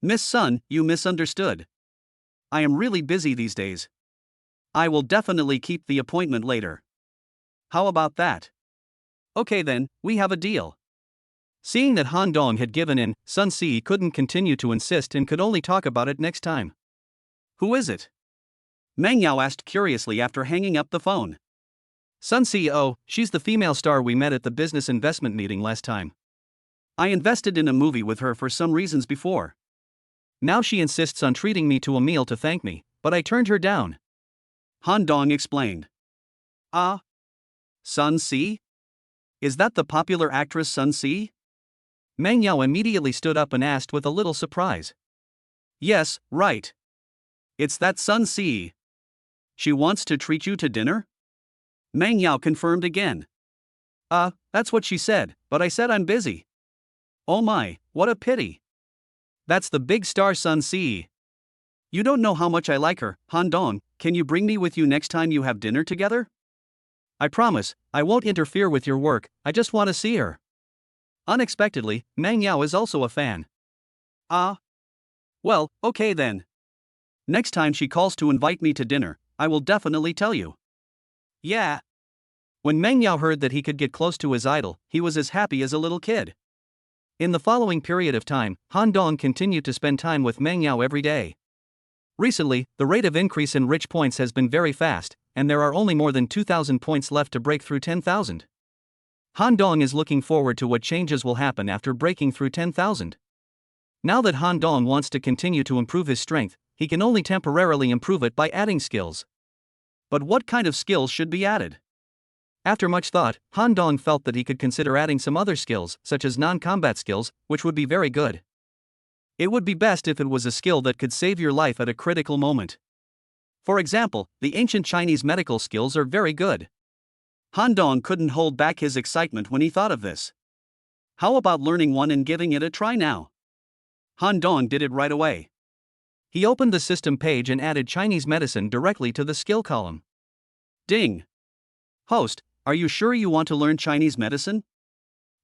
Miss Sun, you misunderstood. I am really busy these days. I will definitely keep the appointment later. How about that? Okay then, we have a deal. Seeing that Han Dong had given in, Sun Si couldn't continue to insist and could only talk about it next time. Who is it? Meng Yao asked curiously after hanging up the phone. Sun Si, oh, she's the female star we met at the business investment meeting last time. I invested in a movie with her for some reasons before. Now she insists on treating me to a meal to thank me, but I turned her down. Han Dong explained. Ah? Sun Si? Is that the popular actress Sun Si? Meng Yao immediately stood up and asked with a little surprise. Yes, right. It's that Sun Si. She wants to treat you to dinner? Meng Yao confirmed again. That's what she said, but I said I'm busy. Oh my, what a pity. That's the big star Sun Si. You don't know how much I like her, Han Dong, can you bring me with you next time you have dinner together? I promise, I won't interfere with your work, I just want to see her. Unexpectedly, Meng Yao is also a fan. Well, okay then. Next time she calls to invite me to dinner, I will definitely tell you. Yeah. When Meng Yao heard that he could get close to his idol, he was as happy as a little kid. In the following period of time, Han Dong continued to spend time with Meng Yao every day. Recently, the rate of increase in rich points has been very fast, and there are only more than 2,000 points left to break through 10,000. Han Dong is looking forward to what changes will happen after breaking through 10,000. Now that Han Dong wants to continue to improve his strength, he can only temporarily improve it by adding skills. But what kind of skills should be added? After much thought, Han Dong felt that he could consider adding some other skills, such as non-combat skills, which would be very good. It would be best if it was a skill that could save your life at a critical moment. For example, the ancient Chinese medical skills are very good. Han Dong couldn't hold back his excitement when he thought of this. How about learning one and giving it a try now? Han Dong did it right away. He opened the system page and added Chinese medicine directly to the skill column. Ding! Host, are you sure you want to learn Chinese medicine?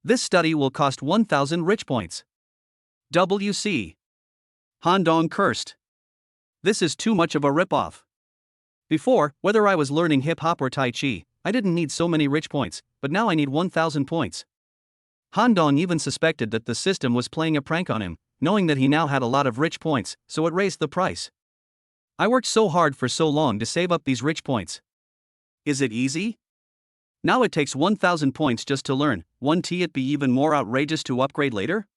This study will cost 1,000 rich points. WC. Han Dong cursed. This is too much of a ripoff. Before, whether I was learning hip-hop or Tai Chi, I didn't need so many rich points, but now I need 1,000 points. Han Dong even suspected that the system was playing a prank on him, knowing that he now had a lot of rich points, so it raised the price. I worked so hard for so long to save up these rich points. Is it easy? Now it takes 1,000 points just to learn, won't it be even more outrageous to upgrade later?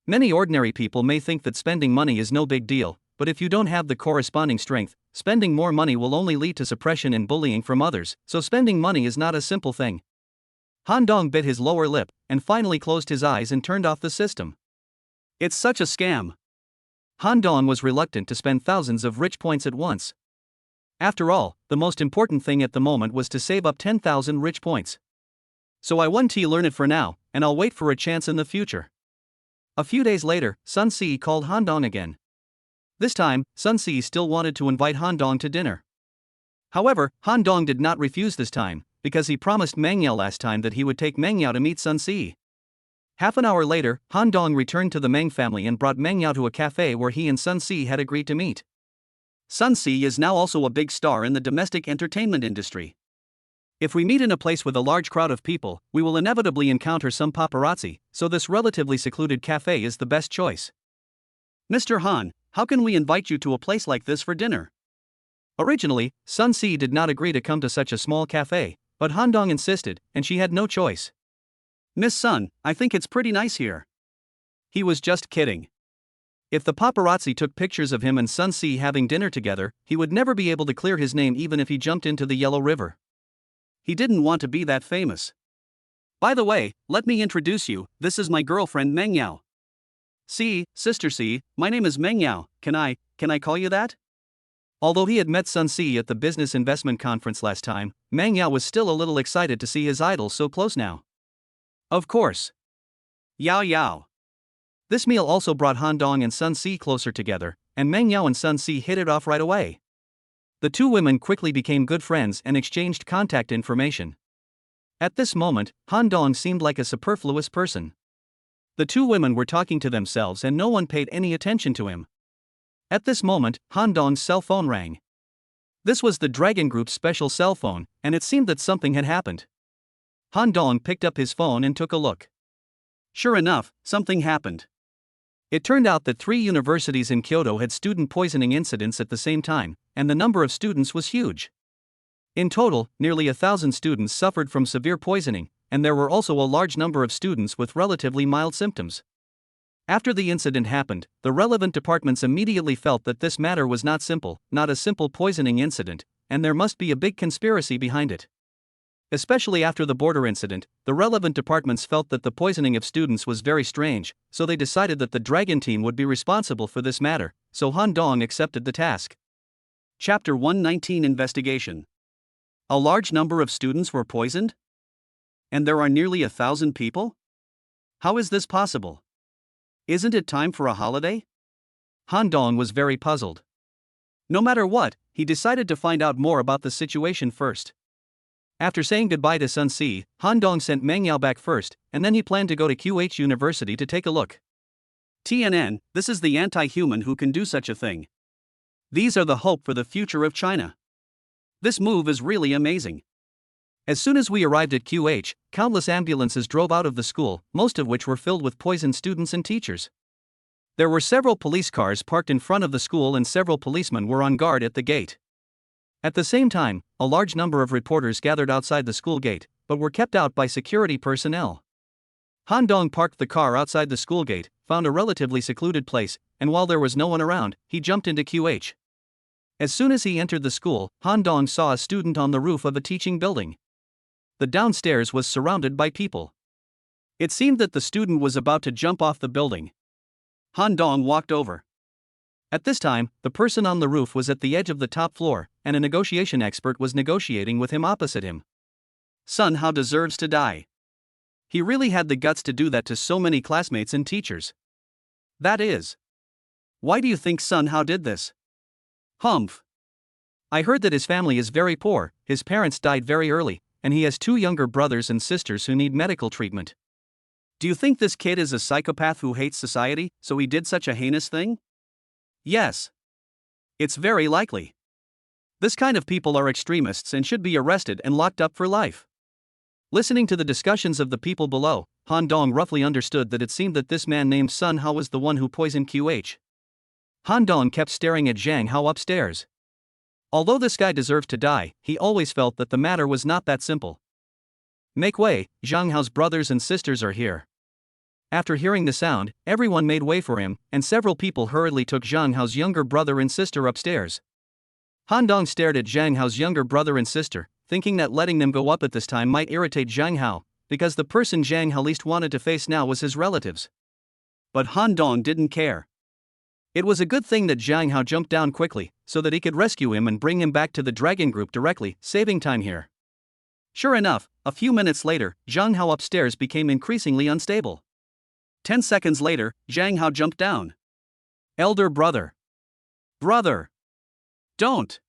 Many ordinary people may think that spending money is no big deal, but if you don't have the corresponding strength, spending more money will only lead to suppression and bullying from others, so spending money is not a simple thing. Han Dong bit his lower lip, and finally closed his eyes and turned off the system. It's such a scam. Han Dong was reluctant to spend thousands of rich points at once. After all, the most important thing at the moment was to save up 10,000 rich points. So I won't learn it for now, and I'll wait for a chance in the future. A few days later, Sun Si called Han Dong again. This time, Sun Si still wanted to invite Han Dong to dinner. However, Han Dong did not refuse this time, because he promised Meng Yao last time that he would take Meng Yao to meet Sun Si. Half an hour later, Han Dong returned to the Meng family and brought Meng Yao to a cafe where he and Sun Si had agreed to meet. Sun Si is now also a big star in the domestic entertainment industry. If we meet in a place with a large crowd of people, we will inevitably encounter some paparazzi, so this relatively secluded cafe is the best choice. Mr. Han, how can we invite you to a place like this for dinner? Originally, Sun Si did not agree to come to such a small cafe, but Han Dong insisted, and she had no choice. Miss Sun, I think it's pretty nice here. He was just kidding. If the paparazzi took pictures of him and Sun Si having dinner together, he would never be able to clear his name even if he jumped into the Yellow River. He didn't want to be that famous. By the way, let me introduce you, this is my girlfriend Meng Yao. See, Sister C, my name is Meng Yao, can I call you that? Although he had met Sun Si at the business investment conference last time, Meng Yao was still a little excited to see his idol so close now. Of course. Yao Yao. This meal also brought Han Dong and Sun Si closer together, and Meng Yao and Sun Si hit it off right away. The two women quickly became good friends and exchanged contact information. At this moment, Han Dong seemed like a superfluous person. The two women were talking to themselves and no one paid any attention to him. At this moment, Han Dong's cell phone rang. This was the Dragon Group's special cell phone, and it seemed that something had happened. Han Dong picked up his phone and took a look. Sure enough, something happened. It turned out that 3 universities in Kyoto had student poisoning incidents at the same time, and the number of students was huge. In total, nearly 1,000 students suffered from severe poisoning, and there were also a large number of students with relatively mild symptoms. After the incident happened, the relevant departments immediately felt that this matter was not a simple poisoning incident, and there must be a big conspiracy behind it. Especially after the border incident, the relevant departments felt that the poisoning of students was very strange, so they decided that the Dragon team would be responsible for this matter, so Han Dong accepted the task. Chapter 119 Investigation. A large number of students were poisoned? And there are nearly 1,000 people? How is this possible? Isn't it time for a holiday? Han Dong was very puzzled. No matter what, he decided to find out more about the situation first. After saying goodbye to Sun Si, Han Dong sent Meng Yao back first, and then he planned to go to QH University to take a look. TNN, this is the anti-human who can do such a thing. These are the hope for the future of China. This move is really amazing. As soon as we arrived at QH, countless ambulances drove out of the school, most of which were filled with poisoned students and teachers. There were several police cars parked in front of the school and several policemen were on guard at the gate. At the same time, a large number of reporters gathered outside the school gate, but were kept out by security personnel. Han Dong parked the car outside the school gate, found a relatively secluded place, and while there was no one around, he jumped into QH. As soon as he entered the school, Han Dong saw a student on the roof of a teaching building. The downstairs was surrounded by people. It seemed that the student was about to jump off the building. Han Dong walked over. At this time, the person on the roof was at the edge of the top floor, and a negotiation expert was negotiating with him opposite him. Sun Hao deserves to die. He really had the guts to do that to so many classmates and teachers. That is. Why do you think Sun Hao did this? Humph. I heard that his family is very poor, his parents died very early, and he has 2 younger brothers and sisters who need medical treatment. Do you think this kid is a psychopath who hates society, so he did such a heinous thing? Yes. It's very likely. This kind of people are extremists and should be arrested and locked up for life. Listening to the discussions of the people below, Han Dong roughly understood that it seemed that this man named Sun Hao was the one who poisoned QH. Han Dong kept staring at Zhang Hao upstairs. Although this guy deserved to die, he always felt that the matter was not that simple. Make way, Zhang Hao's brothers and sisters are here. After hearing the sound, everyone made way for him, and several people hurriedly took Zhang Hao's younger brother and sister upstairs. Han Dong stared at Zhang Hao's younger brother and sister, thinking that letting them go up at this time might irritate Zhang Hao, because the person Zhang Hao least wanted to face now was his relatives. But Han Dong didn't care. It was a good thing that Zhang Hao jumped down quickly, so that he could rescue him and bring him back to the Dragon Group directly, saving time here. Sure enough, a few minutes later, Zhang Hao upstairs became increasingly unstable. 10 seconds later, Zhang Hao jumped down. Elder brother. Brother. Don't.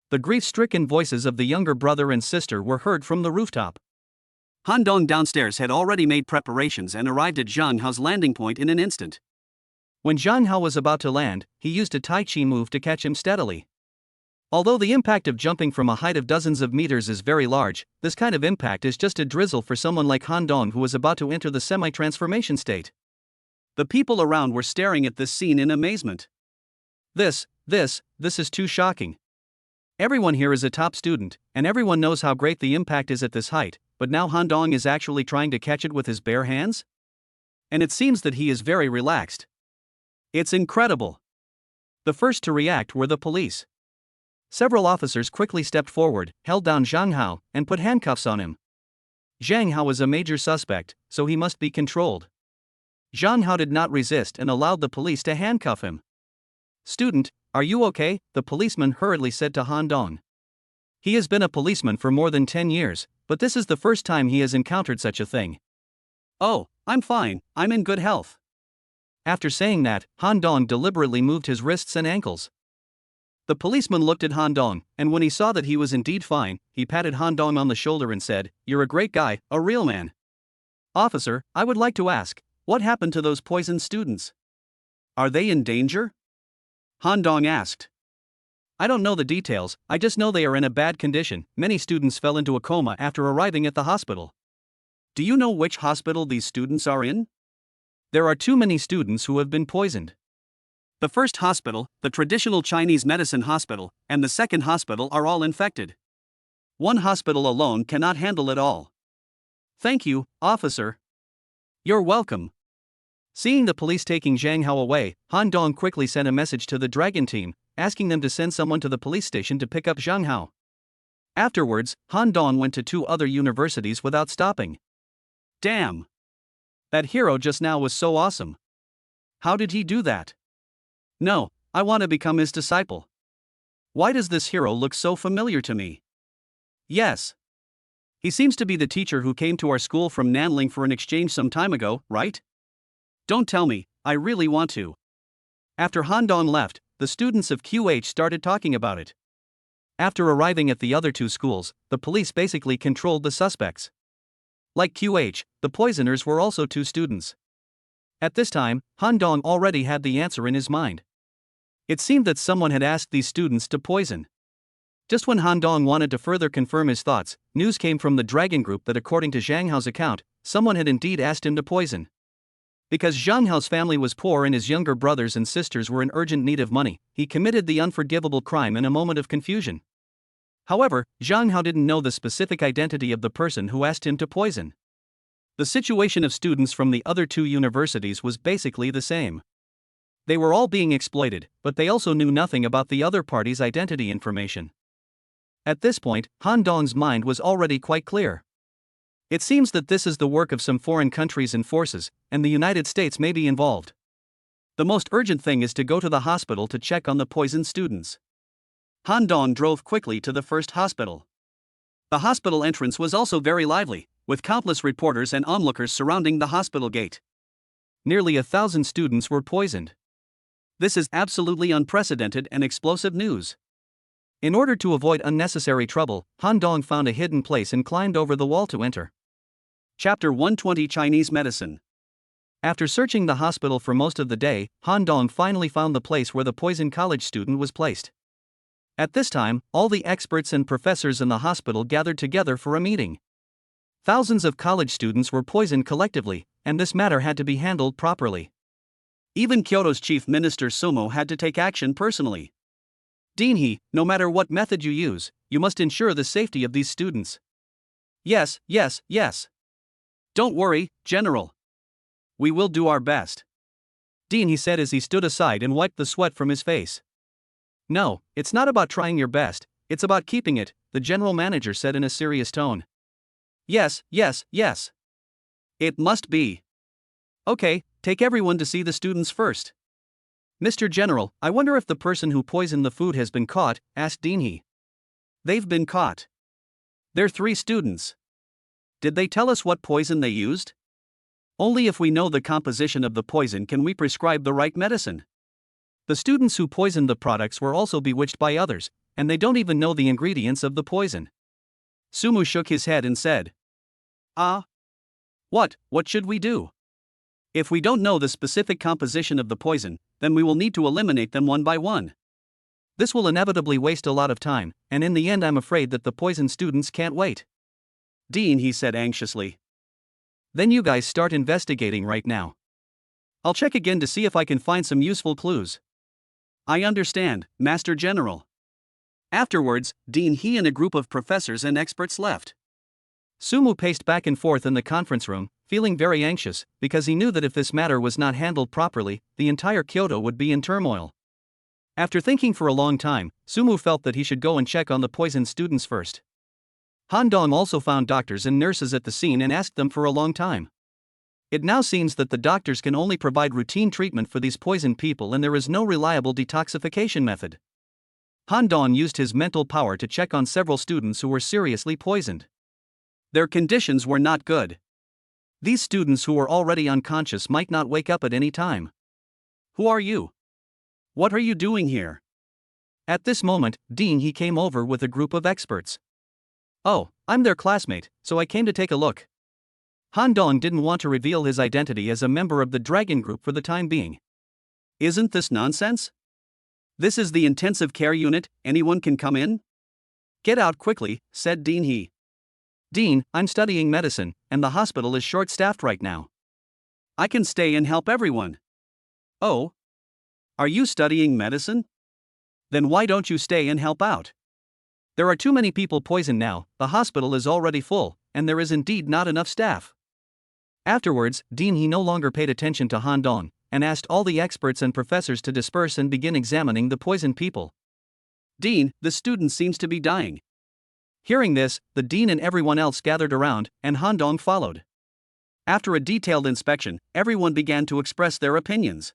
The grief-stricken voices of the younger brother and sister were heard from the rooftop. Han Dong downstairs had already made preparations and arrived at Zhang Hao's landing point in an instant. When Zhang Hao was about to land, he used a Tai Chi move to catch him steadily. Although the impact of jumping from a height of dozens of meters is very large, this kind of impact is just a drizzle for someone like Han Dong who was about to enter the semi-transformation state. The people around were staring at this scene in amazement. This is too shocking. Everyone here is a top student, and everyone knows how great the impact is at this height, but now Han Dong is actually trying to catch it with his bare hands? And it seems that he is very relaxed. It's incredible. The first to react were the police. Several officers quickly stepped forward, held down Zhang Hao, and put handcuffs on him. Zhang Hao was a major suspect, so he must be controlled. Zhang Hao did not resist and allowed the police to handcuff him. "Student, are you okay?" the policeman hurriedly said to Han Dong. He has been a policeman for more than 10 years, but this is the first time he has encountered such a thing. "Oh, I'm fine, I'm in good health." After saying that, Han Dong deliberately moved his wrists and ankles. The policeman looked at Han Dong, and when he saw that he was indeed fine, he patted Han Dong on the shoulder and said, "You're a great guy, a real man." "Officer, I would like to ask, what happened to those poisoned students? "Are they in danger?" Han Dong asked. "I don't know the details, I just know they are in a bad condition. Many students fell into a coma after arriving at the hospital." "Do you know which hospital these students are in?" "There are too many students who have been poisoned. The first hospital, the traditional Chinese medicine hospital, and the second hospital are all infected. One hospital alone cannot handle it all." "Thank you, officer." "You're welcome." Seeing the police taking Zhang Hao away, Han Dong quickly sent a message to the Dragon team, asking them to send someone to the police station to pick up Zhang Hao. Afterwards, Han Dong went to 2 other universities without stopping. Damn! That hero just now was so awesome. How did he do that? No, I want to become his disciple. Why does this hero look so familiar to me? Yes. He seems to be the teacher who came to our school from Nanling for an exchange some time ago, right? Don't tell me, I really want to. After Han Dong left, the students of QH started talking about it. After arriving at the other 2 schools, the police basically controlled the suspects. Like QH, the poisoners were also 2 students. At this time, Han Dong already had the answer in his mind. It seemed that someone had asked these students to poison. Just when Han Dong wanted to further confirm his thoughts, news came from the Dragon Group that according to Zhang Hao's account, someone had indeed asked him to poison. Because Zhang Hao's family was poor and his younger brothers and sisters were in urgent need of money, he committed the unforgivable crime in a moment of confusion. However, Zhang Hao didn't know the specific identity of the person who asked him to poison. The situation of students from the other 2 universities was basically the same. They were all being exploited, but they also knew nothing about the other party's identity information. At this point, Han Dong's mind was already quite clear. It seems that this is the work of some foreign countries and forces, and the United States may be involved. The most urgent thing is to go to the hospital to check on the poisoned students. Han Dong drove quickly to the first hospital. The hospital entrance was also very lively, with countless reporters and onlookers surrounding the hospital gate. Nearly 1,000 students were poisoned. This is absolutely unprecedented and explosive news. In order to avoid unnecessary trouble, Han Dong found a hidden place and climbed over the wall to enter. Chapter 120 Chinese Medicine. After searching the hospital for most of the day, Han Dong finally found the place where the poisoned college student was placed. At this time, all the experts and professors in the hospital gathered together for a meeting. Thousands of college students were poisoned collectively, and this matter had to be handled properly. Even Kyoto's chief minister Sumo had to take action personally. "Dean He, no matter what method you use, you must ensure the safety of these students." Yes. Don't worry, General. We will do our best. Dean He said as he stood aside and wiped the sweat from his face. "No, it's not about trying your best, it's about keeping it," the general manager said in a serious tone. Yes. It must be. Okay, take everyone to see the students first. "Mr. General, I wonder if the person who poisoned the food has been caught," asked Dean He. They've been caught. They're 3 students. Did they tell us what poison they used? Only if we know the composition of the poison can we prescribe the right medicine. The students who poisoned the products were also bewitched by others, and they don't even know the ingredients of the poison. Sumu shook his head and said, What should we do? If we don't know the specific composition of the poison, then we will need to eliminate them one by one. This will inevitably waste a lot of time, and in the end I'm afraid that the poisoned students can't wait." "Dean," he said anxiously. "Then you guys start investigating right now. I'll check again to see if I can find some useful clues." "I understand, Master General." Afterwards, Dean He and a group of professors and experts left. Sumu paced back and forth in the conference room, feeling very anxious, because he knew that if this matter was not handled properly, the entire Kyoto would be in turmoil. After thinking for a long time, Sumu felt that he should go and check on the poisoned students first. Han Dong also found doctors and nurses at the scene and asked them for a long time. It now seems that the doctors can only provide routine treatment for these poisoned people and there is no reliable detoxification method. Han Dong used his mental power to check on several students who were seriously poisoned. Their conditions were not good. These students who were already unconscious might not wake up at any time. Who are you? What are you doing here? At this moment, He came over with a group of experts. Oh, I'm their classmate, so I came to take a look. Han Dong didn't want to reveal his identity as a member of the Dragon Group for the time being. Isn't this nonsense? This is the intensive care unit, anyone can come in? Get out quickly, said Dean He. Dean, I'm studying medicine, and the hospital is short-staffed right now. I can stay and help everyone. Oh? Are you studying medicine? Then why don't you stay and help out? There are too many people poisoned now, the hospital is already full, and there is indeed not enough staff. Afterwards, Dean He no longer paid attention to Han Dong, and asked all the experts and professors to disperse and begin examining the poisoned people. Dean, the student seems to be dying. Hearing this, the dean and everyone else gathered around, and Han Dong followed. After a detailed inspection, everyone began to express their opinions.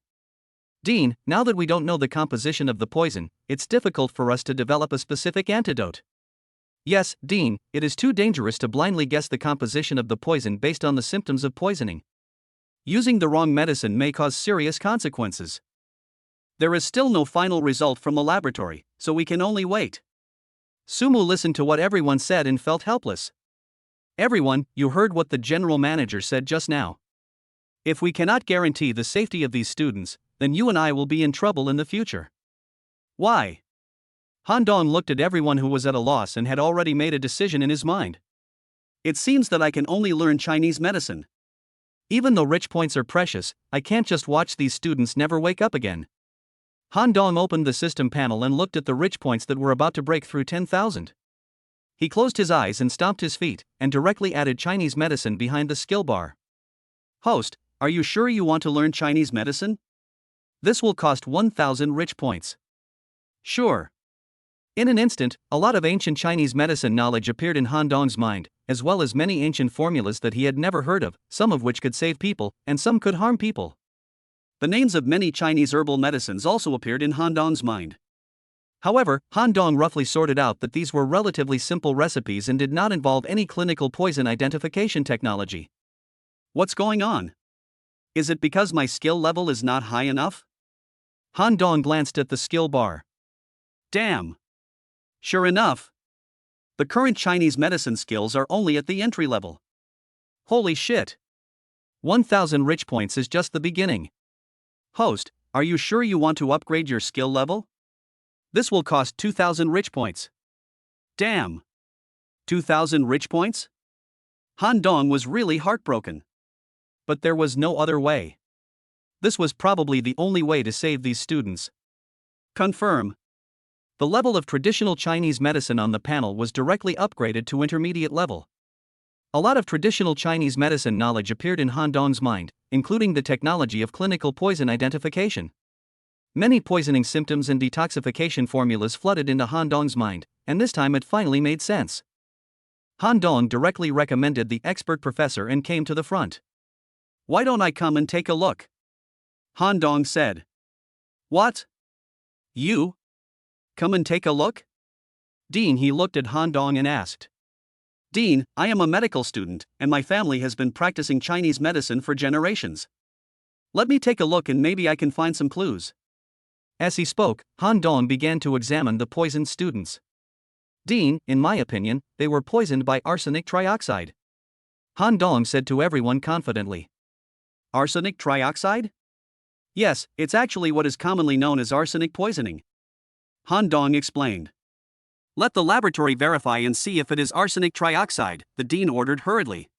Dean, now that we don't know the composition of the poison, it's difficult for us to develop a specific antidote. Yes, Dean, it is too dangerous to blindly guess the composition of the poison based on the symptoms of poisoning. Using the wrong medicine may cause serious consequences. There is still no final result from the laboratory, so we can only wait. Sumu listened to what everyone said and felt helpless. Everyone, you heard what the general manager said just now. If we cannot guarantee the safety of these students, then you and I will be in trouble in the future. Why? Han Dong looked at everyone who was at a loss and had already made a decision in his mind. It seems that I can only learn Chinese medicine. Even though rich points are precious, I can't just watch these students never wake up again. Han Dong opened the system panel and looked at the rich points that were about to break through 10,000. He closed his eyes and stomped his feet, and directly added Chinese medicine behind the skill bar. Host, are you sure you want to learn Chinese medicine? This will cost 1,000 rich points. Sure. In an instant, a lot of ancient Chinese medicine knowledge appeared in Han Dong's mind, as well as many ancient formulas that he had never heard of, some of which could save people, and some could harm people. The names of many Chinese herbal medicines also appeared in Han Dong's mind. However, Han Dong roughly sorted out that these were relatively simple recipes and did not involve any clinical poison identification technology. What's going on? Is it because my skill level is not high enough? Han Dong glanced at the skill bar. Damn. Sure enough. The current Chinese medicine skills are only at the entry level. Holy shit. 1,000 rich points is just the beginning. Host, are you sure you want to upgrade your skill level? This will cost 2,000 rich points. Damn. 2,000 rich points? Han Dong was really heartbroken. But there was no other way. This was probably the only way to save these students. Confirm. The level of traditional Chinese medicine on the panel was directly upgraded to intermediate level. A lot of traditional Chinese medicine knowledge appeared in Han Dong's mind, including the technology of clinical poison identification. Many poisoning symptoms and detoxification formulas flooded into Han Dong's mind, and this time it finally made sense. Han Dong directly recommended the expert professor and came to the front. Why don't I come and take a look? Han Dong said. What? You? Come and take a look? Dean He looked at Han Dong and asked. Dean, I am a medical student, and my family has been practicing Chinese medicine for generations. Let me take a look and maybe I can find some clues. As he spoke, Han Dong began to examine the poisoned students. Dean, in my opinion, they were poisoned by arsenic trioxide. Han Dong said to everyone confidently. Arsenic trioxide? Yes, it's actually what is commonly known as arsenic poisoning. Han Dong explained. Let the laboratory verify and see if it is arsenic trioxide, the dean ordered hurriedly.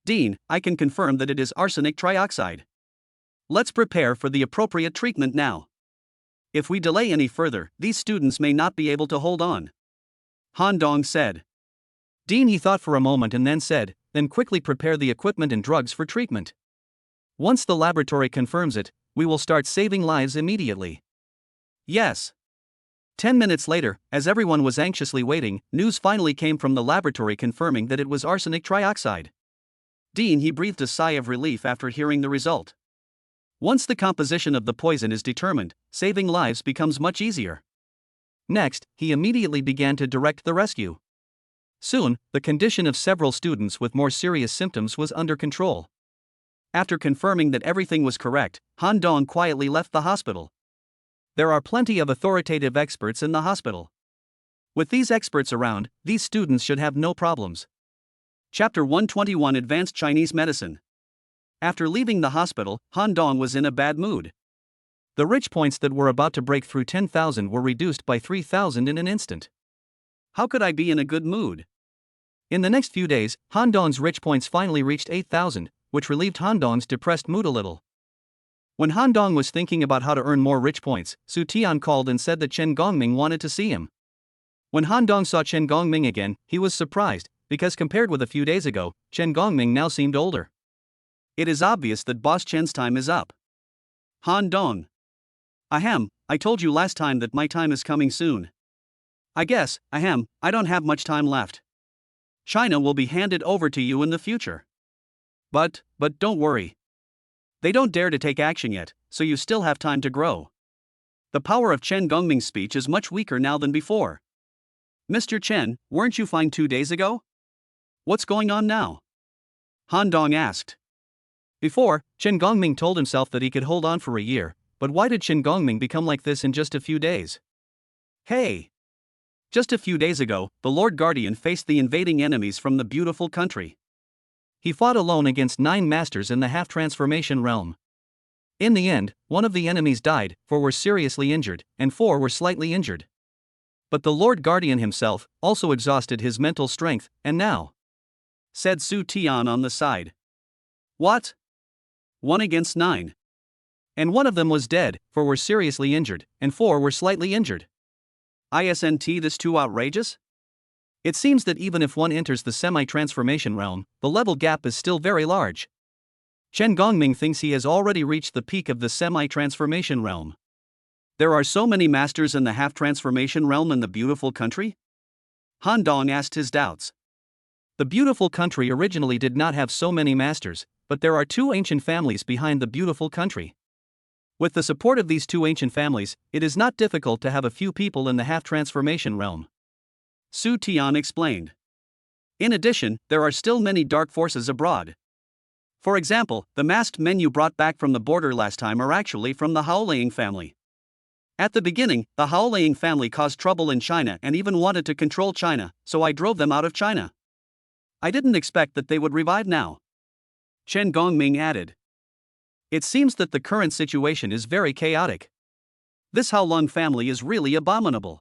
Dean, I can confirm that it is arsenic trioxide. Let's prepare for the appropriate treatment now. If we delay any further, these students may not be able to hold on. Han Dong said. Dean He thought for a moment and then said, then quickly prepare the equipment and drugs for treatment. Once the laboratory confirms it, we will start saving lives immediately. Yes. 10 minutes later, as everyone was anxiously waiting, news finally came from the laboratory confirming that it was arsenic trioxide. Dean, he breathed a sigh of relief after hearing the result. Once the composition of the poison is determined, saving lives becomes much easier. Next, he immediately began to direct the rescue. Soon, the condition of several students with more serious symptoms was under control. After confirming that everything was correct, Han Dong quietly left the hospital. There are plenty of authoritative experts in the hospital. With these experts around, these students should have no problems. Chapter 121 Advanced Chinese Medicine. After leaving the hospital, Han Dong was in a bad mood. The rich points that were about to break through 10,000 were reduced by 3,000 in an instant. How could I be in a good mood? In the next few days, Han Dong's rich points finally reached 8,000, which relieved Han Dong's depressed mood a little. When Han Dong was thinking about how to earn more rich points, Su Tian called and said that Chen Gongming wanted to see him. When Han Dong saw Chen Gongming again, he was surprised, because compared with a few days ago, Chen Gongming now seemed older. It is obvious that Boss Chen's time is up. Han Dong. Ahem, I told you last time that my time is coming soon. I guess, I don't have much time left. China will be handed over to you in the future. But don't worry. They don't dare to take action yet, so you still have time to grow. The power of Chen Gongming's speech is much weaker now than before. Mr. Chen, weren't you fine 2 days ago? What's going on now? Han Dong asked. Before, Chen Gongming told himself that he could hold on for a year, but why did Chen Gongming become like this in just a few days? Hey! Just a few days ago, the Lord Guardian faced the invading enemies from the beautiful country. He fought alone against 9 masters in the half-transformation realm. In the end, one of the enemies died, 4 were seriously injured, and 4 were slightly injured. But the Lord Guardian himself also exhausted his mental strength, and now, said Su Tian on the side. What? 1 against 9. And 1 of them was dead, 4 were seriously injured, and 4 were slightly injured. Isn't this too outrageous? It seems that even if one enters the semi-transformation realm, the level gap is still very large. Chen Gongming thinks he has already reached the peak of the semi-transformation realm. There are so many masters in the half-transformation realm in the beautiful country? Han Dong asked his doubts. The beautiful country originally did not have so many masters, but there are 2 ancient families behind the beautiful country. With the support of these 2 ancient families, it is not difficult to have a few people in the half-transformation realm. Su Tian explained. In addition, there are still many dark forces abroad. For example, the masked men you brought back from the border last time are actually from the Haolaying family. At the beginning, the Haolaying family caused trouble in China and even wanted to control China, so I drove them out of China. I didn't expect that they would revive now. Chen Gongming added. It seems that the current situation is very chaotic. This Haolong family is really abominable.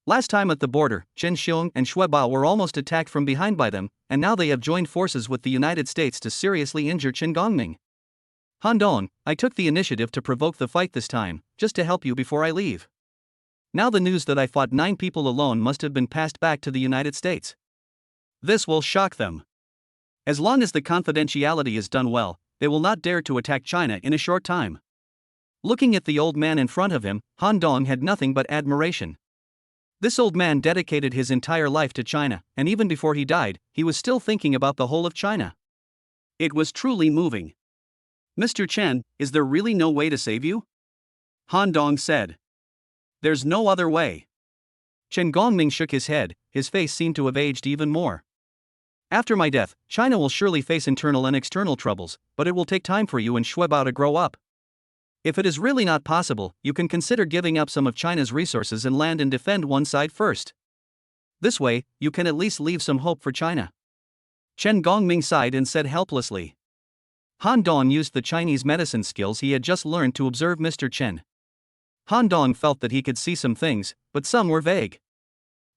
Last time at the border, Chen Xiong and Xue Bao were almost attacked from behind by them, and now they have joined forces with the United States to seriously injure Chen Gongming. Han Dong, I took the initiative to provoke the fight this time, just to help you before I leave. Now the news that I fought 9 people alone must have been passed back to the United States. This will shock them. As long as the confidentiality is done well, they will not dare to attack China in a short time. Looking at the old man in front of him, Han Dong had nothing but admiration. This old man dedicated his entire life to China, and even before he died, he was still thinking about the whole of China. It was truly moving. Mr. Chen, is there really no way to save you? Han Dong said. There's no other way. Chen Gongming shook his head, his face seemed to have aged even more. After my death, China will surely face internal and external troubles, but it will take time for you and Xue Bao to grow up. If it is really not possible, you can consider giving up some of China's resources and land and defend one side first. This way, you can at least leave some hope for China. Chen Gongming sighed and said helplessly. Han Dong used the Chinese medicine skills he had just learned to observe Mr. Chen. Han Dong felt that he could see some things, but some were vague.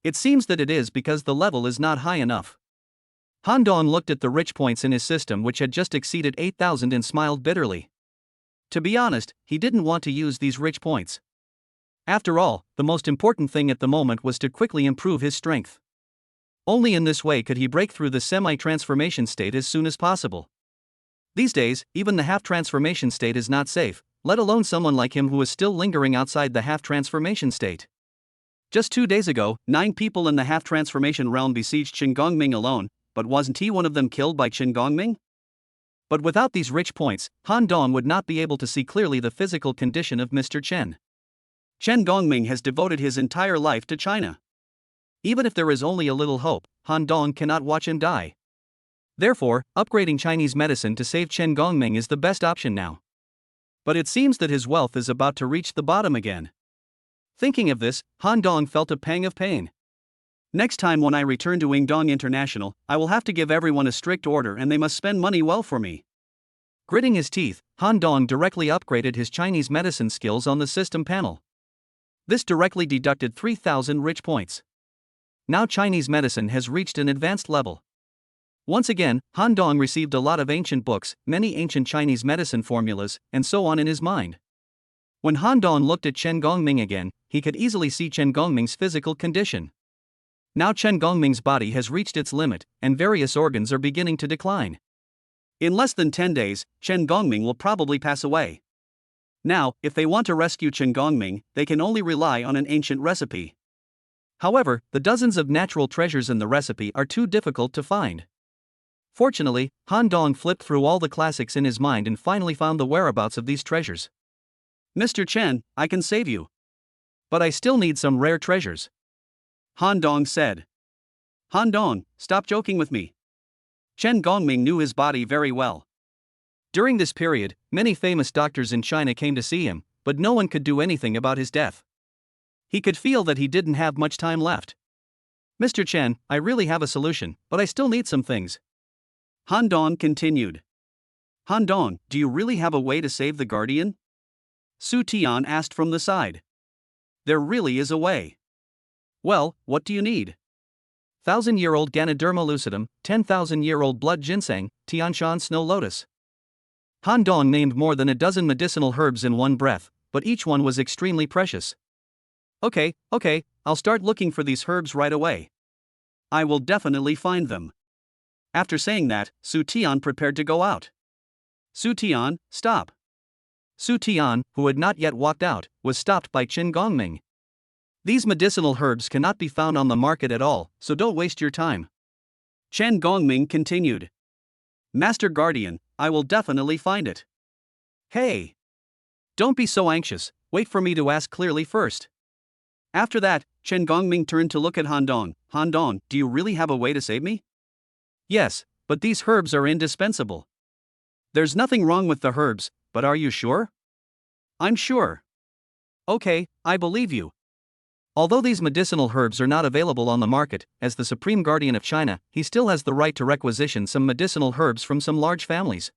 It seems that it is because the level is not high enough. Han Dong looked at the rich points in his system which had just exceeded 8,000 and smiled bitterly. To be honest, he didn't want to use these rich points. After all, the most important thing at the moment was to quickly improve his strength. Only in this way could he break through the semi-transformation state as soon as possible. These days, even the half-transformation state is not safe. let alone someone like him who is still lingering outside the half-transformation state. Just 2 days ago, 9 people in the half-transformation realm besieged Qin Gongming alone, but wasn't he one of them killed by Qin Gongming? But without these rich points, Han Dong would not be able to see clearly the physical condition of Mr. Chen. Qin Gongming has devoted his entire life to China. Even if there is only a little hope, Han Dong cannot watch him die. Therefore, upgrading Chinese medicine to save Qin Gongming is the best option now. But it seems that his wealth is about to reach the bottom again. Thinking of this, Han Dong felt a pang of pain. Next time when I return to Yingdong International, I will have to give everyone a strict order and they must spend money well for me. Gritting his teeth, Han Dong directly upgraded his Chinese medicine skills on the system panel. This directly deducted 3,000 rich points. Now Chinese medicine has reached an advanced level. Once again, Han Dong received a lot of ancient books, many ancient Chinese medicine formulas, and so on in his mind. When Han Dong looked at Qin Gongming again, he could easily see Qin Gongming's physical condition. Now Qin Gongming's body has reached its limit, and various organs are beginning to decline. In less than 10 days, Qin Gongming will probably pass away. Now, if they want to rescue Qin Gongming, they can only rely on an ancient recipe. However, the dozens of natural treasures in the recipe are too difficult to find. Fortunately, Han Dong flipped through all the classics in his mind and finally found the whereabouts of these treasures. Mr. Chen, I can save you. But I still need some rare treasures, Han Dong said. Han Dong, stop joking with me. Qin Gongming knew his body very well. During this period, many famous doctors in China came to see him, but no one could do anything about his death. He could feel that he didn't have much time left. Mr. Chen, I really have a solution, but I still need some things. Han Dong continued. Han Dong, do you really have a way to save the Guardian? Su Tian asked from the side. There really is a way. Well, what do you need? 1,000-year-old Ganoderma lucidum, 10,000-year-old blood ginseng, Tianshan snow lotus. Han Dong named more than a dozen medicinal herbs in one breath, but each one was extremely precious. Okay, I'll start looking for these herbs right away. I will definitely find them. After saying that, Su Tian prepared to go out. Su Tian, stop. Su Tian, who had not yet walked out, was stopped by Qin Gongming. These medicinal herbs cannot be found on the market at all, so don't waste your time. Qin Gongming continued. Master Guardian, I will definitely find it. Hey! Don't be so anxious, wait for me to ask clearly first. After that, Qin Gongming turned to look at Han Dong. Han Dong, do you really have a way to save me? Yes, but these herbs are indispensable. There's nothing wrong with the herbs, but are you sure? I'm sure. Okay, I believe you. Although these medicinal herbs are not available on the market, as the Supreme Guardian of China, he still has the right to requisition some medicinal herbs from some large families.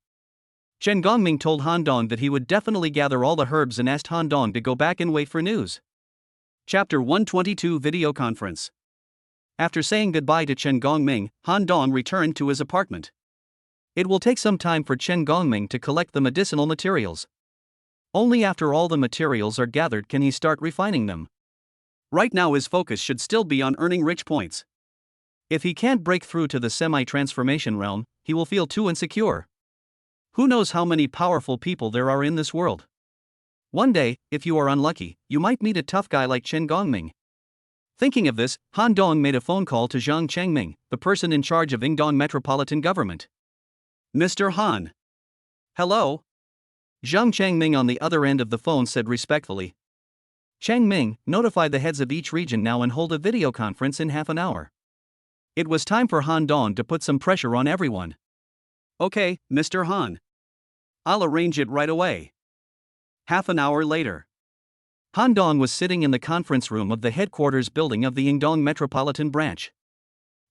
Qin Gongming told Han Dong that he would definitely gather all the herbs and asked Han Dong to go back and wait for news. Chapter 122 Video Conference. After saying goodbye to Qin Gongming, Han Dong returned to his apartment. It will take some time for Qin Gongming to collect the medicinal materials. Only after all the materials are gathered can he start refining them. Right now his focus should still be on earning rich points. If he can't break through to the semi-transformation realm, he will feel too insecure. Who knows how many powerful people there are in this world? One day, if you are unlucky, you might meet a tough guy like Qin Gongming. Thinking of this, Han Dong made a phone call to Zhang Chengming, the person in charge of Yingdong Metropolitan Government. Mr. Han. Hello? Zhang Chengming on the other end of the phone said respectfully. Chengming, notify the heads of each region now and hold a video conference in half an hour. It was time for Han Dong to put some pressure on everyone. Okay, Mr. Han. I'll arrange it right away. Half an hour later. Han Dong was sitting in the conference room of the headquarters building of the Yingdong Metropolitan Branch.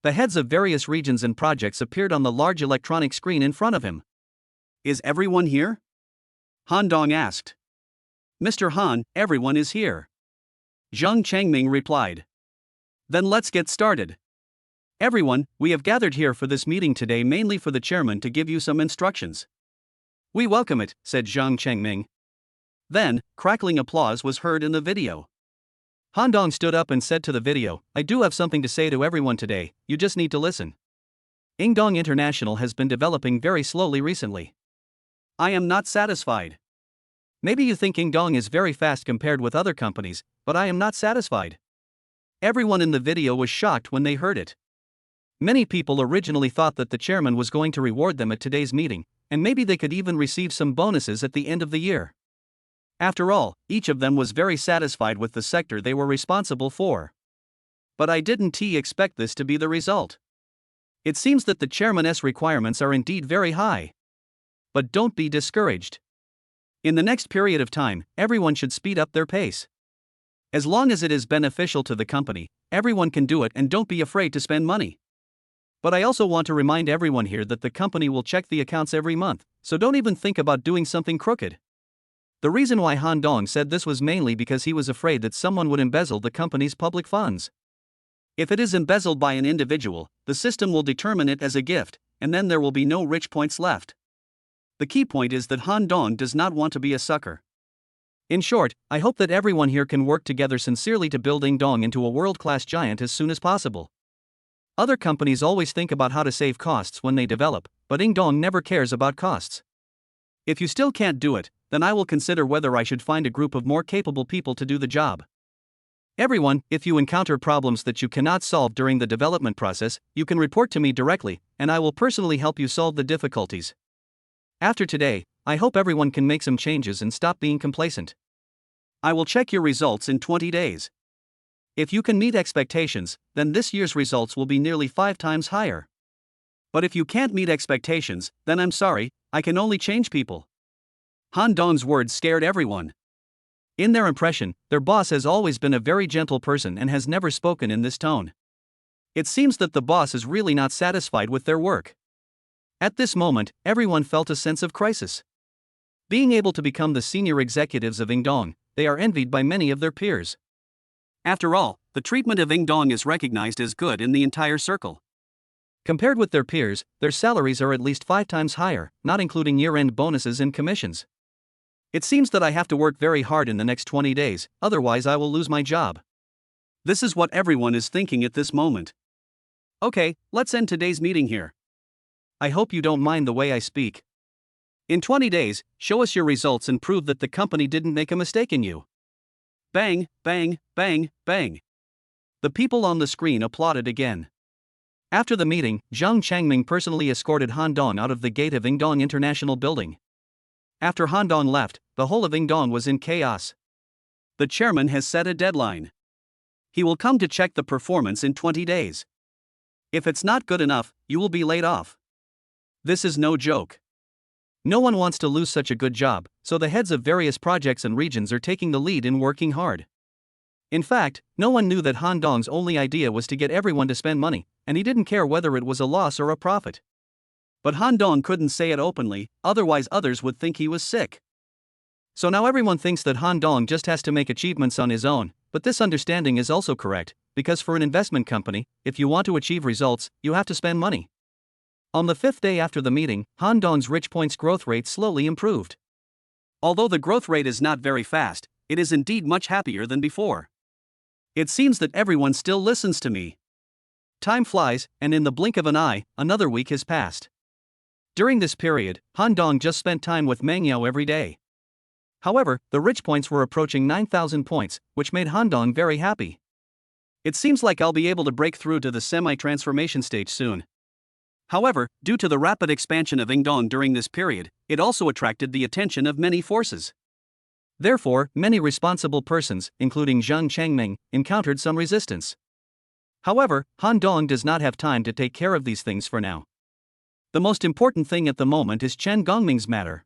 The heads of various regions and projects appeared on the large electronic screen in front of him. Is everyone here? Han Dong asked. Mr. Han, everyone is here. Zhang Chengming replied. Then let's get started. Everyone, we have gathered here for this meeting today mainly for the chairman to give you some instructions. We welcome it, said Zhang Chengming. Then, crackling applause was heard in the video. Han Dong stood up and said to the video, I do have something to say to everyone today, you just need to listen. Yingdong International has been developing very slowly recently. I am not satisfied. Maybe you think Ingdong is very fast compared with other companies, but I am not satisfied. Everyone in the video was shocked when they heard it. Many people originally thought that the chairman was going to reward them at today's meeting, and maybe they could even receive some bonuses at the end of the year. After all, each of them was very satisfied with the sector they were responsible for. But I didn't expect this to be the result. It seems that the chairman's requirements are indeed very high. But don't be discouraged. In the next period of time, everyone should speed up their pace. As long as it is beneficial to the company, everyone can do it, and don't be afraid to spend money. But I also want to remind everyone here that the company will check the accounts every month, so don't even think about doing something crooked. The reason why Han Dong said this was mainly because he was afraid that someone would embezzle the company's public funds. If it is embezzled by an individual, the system will determine it as a gift, and then there will be no rich points left. The key point is that Han Dong does not want to be a sucker. In short, I hope that everyone here can work together sincerely to build Ingdong into a world-class giant as soon as possible. Other companies always think about how to save costs when they develop, but Ingdong never cares about costs. If you still can't do it, then I will consider whether I should find a group of more capable people to do the job. Everyone, if you encounter problems that you cannot solve during the development process, you can report to me directly, and I will personally help you solve the difficulties. After today, I hope everyone can make some changes and stop being complacent. I will check your results in 20 days. If you can meet expectations, then this year's results will be nearly 5 times higher. But if you can't meet expectations, then I'm sorry, I can only change people. Han Dong's words scared everyone. In their impression, their boss has always been a very gentle person and has never spoken in this tone. It seems that the boss is really not satisfied with their work. At this moment, everyone felt a sense of crisis. Being able to become the senior executives of Ingdong, they are envied by many of their peers. After all, the treatment of Ingdong is recognized as good in the entire circle. Compared with their peers, their salaries are at least 5 times higher, not including year-end bonuses and commissions. It seems that I have to work very hard in the next 20 days, otherwise I will lose my job. This is what everyone is thinking at this moment. Okay, let's end today's meeting here. I hope you don't mind the way I speak. In 20 days, show us your results and prove that the company didn't make a mistake in you. Bang, bang, bang, bang. The people on the screen applauded again. After the meeting, Zhang Changming personally escorted Han Dong out of the gate of Ingdong International Building. After Han Dong left, the whole of Ingdong was in chaos. The chairman has set a deadline. He will come to check the performance in 20 days. If it's not good enough, you will be laid off. This is no joke. No one wants to lose such a good job, so the heads of various projects and regions are taking the lead in working hard. In fact, no one knew that Han Dong's only idea was to get everyone to spend money, and he didn't care whether it was a loss or a profit. But Han Dong couldn't say it openly, otherwise others would think he was sick. So now everyone thinks that Han Dong just has to make achievements on his own, but this understanding is also correct, because for an investment company, if you want to achieve results, you have to spend money. On the 5th day after the meeting, Han Dong's rich points growth rate slowly improved. Although the growth rate is not very fast, it is indeed much happier than before. It seems that everyone still listens to me. Time flies, and in the blink of an eye, another week has passed. During this period, Han Dong just spent time with Meng Yao every day. However, the rich points were approaching 9,000 points, which made Han Dong very happy. It seems like I'll be able to break through to the semi-transformation stage soon. However, due to the rapid expansion of Ingdong during this period, it also attracted the attention of many forces. Therefore, many responsible persons, including Zhang Changming, encountered some resistance. However, Han Dong does not have time to take care of these things for now. The most important thing at the moment is Chen Gongming's matter.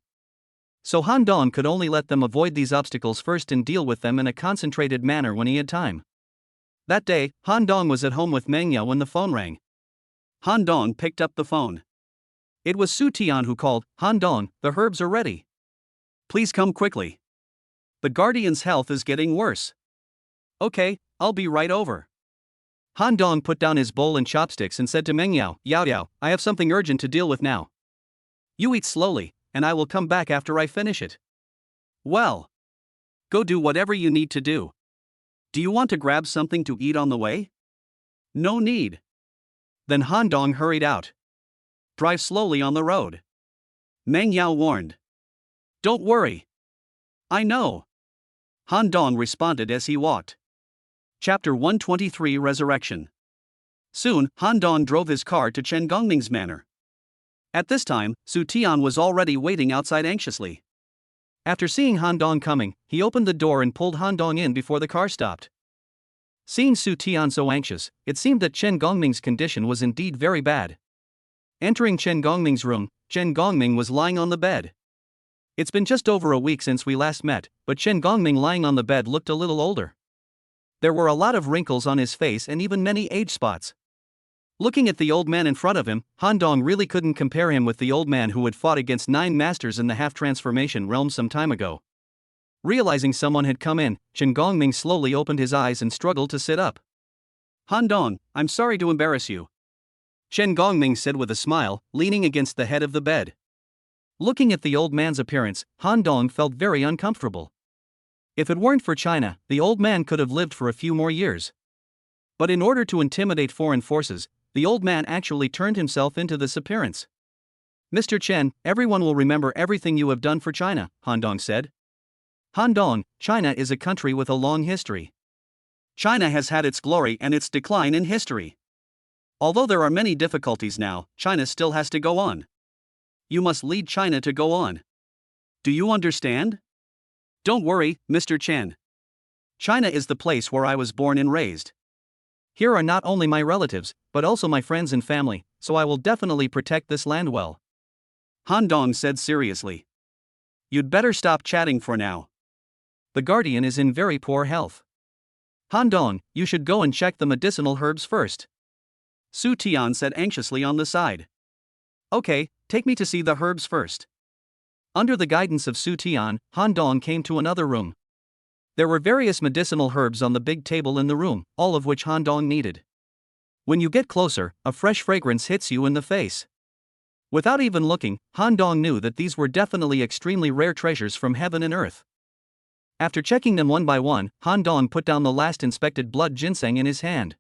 So Han Dong could only let them avoid these obstacles first and deal with them in a concentrated manner when he had time. That day, Han Dong was at home with Meng Yao when the phone rang. Han Dong picked up the phone. It was Su Tian who called. Han Dong, the herbs are ready. Please come quickly. The guardian's health is getting worse. Okay, I'll be right over. Han Dong put down his bowl and chopsticks and said to Meng Yao, Yao, I have something urgent to deal with now. You eat slowly, and I will come back after I finish it. Well, go do whatever you need to do. Do you want to grab something to eat on the way? No need. Then Han Dong hurried out. Drive slowly on the road. Meng Yao warned. Don't worry. I know. Han Dong responded as he walked. Chapter 123 Resurrection. Soon, Han Dong drove his car to Chen Gongming's manor. At this time, Su Tian was already waiting outside anxiously. After seeing Han Dong coming, he opened the door and pulled Han Dong in before the car stopped. Seeing Su Tian so anxious, it seemed that Chen Gongming's condition was indeed very bad. Entering Chen Gongming's room, Chen Gongming was lying on the bed. It's been just over a week since we last met, but Chen Gongming lying on the bed looked a little older. There were a lot of wrinkles on his face and even many age spots. Looking at the old man in front of him, Han Dong really couldn't compare him with the old man who had fought against 9 masters in the half-transformation realm some time ago. Realizing someone had come in, Chen Gongming slowly opened his eyes and struggled to sit up. Han Dong, I'm sorry to embarrass you, Chen Gongming said with a smile, leaning against the head of the bed. Looking at the old man's appearance, Han Dong felt very uncomfortable. If it weren't for China, the old man could have lived for a few more years. But in order to intimidate foreign forces, the old man actually turned himself into this appearance. Mr. Chen, everyone will remember everything you have done for China, Han Dong said. Han Dong, China is a country with a long history. China has had its glory and its decline in history. Although there are many difficulties now, China still has to go on. You must lead China to go on. Do you understand? Don't worry, Mr. Chen. China is the place where I was born and raised. Here are not only my relatives, but also my friends and family, so I will definitely protect this land well. Han Dong said seriously. You'd better stop chatting for now. The guardian is in very poor health. Han Dong, you should go and check the medicinal herbs first, Su Tian said anxiously on the side. Okay, take me to see the herbs first. Under the guidance of Su Tian, Han Dong came to another room. There were various medicinal herbs on the big table in the room, all of which Han Dong needed. When you get closer, a fresh fragrance hits you in the face. Without even looking, Han Dong knew that these were definitely extremely rare treasures from heaven and earth. After checking them one by one, Han Dong put down the last inspected blood ginseng in his hand.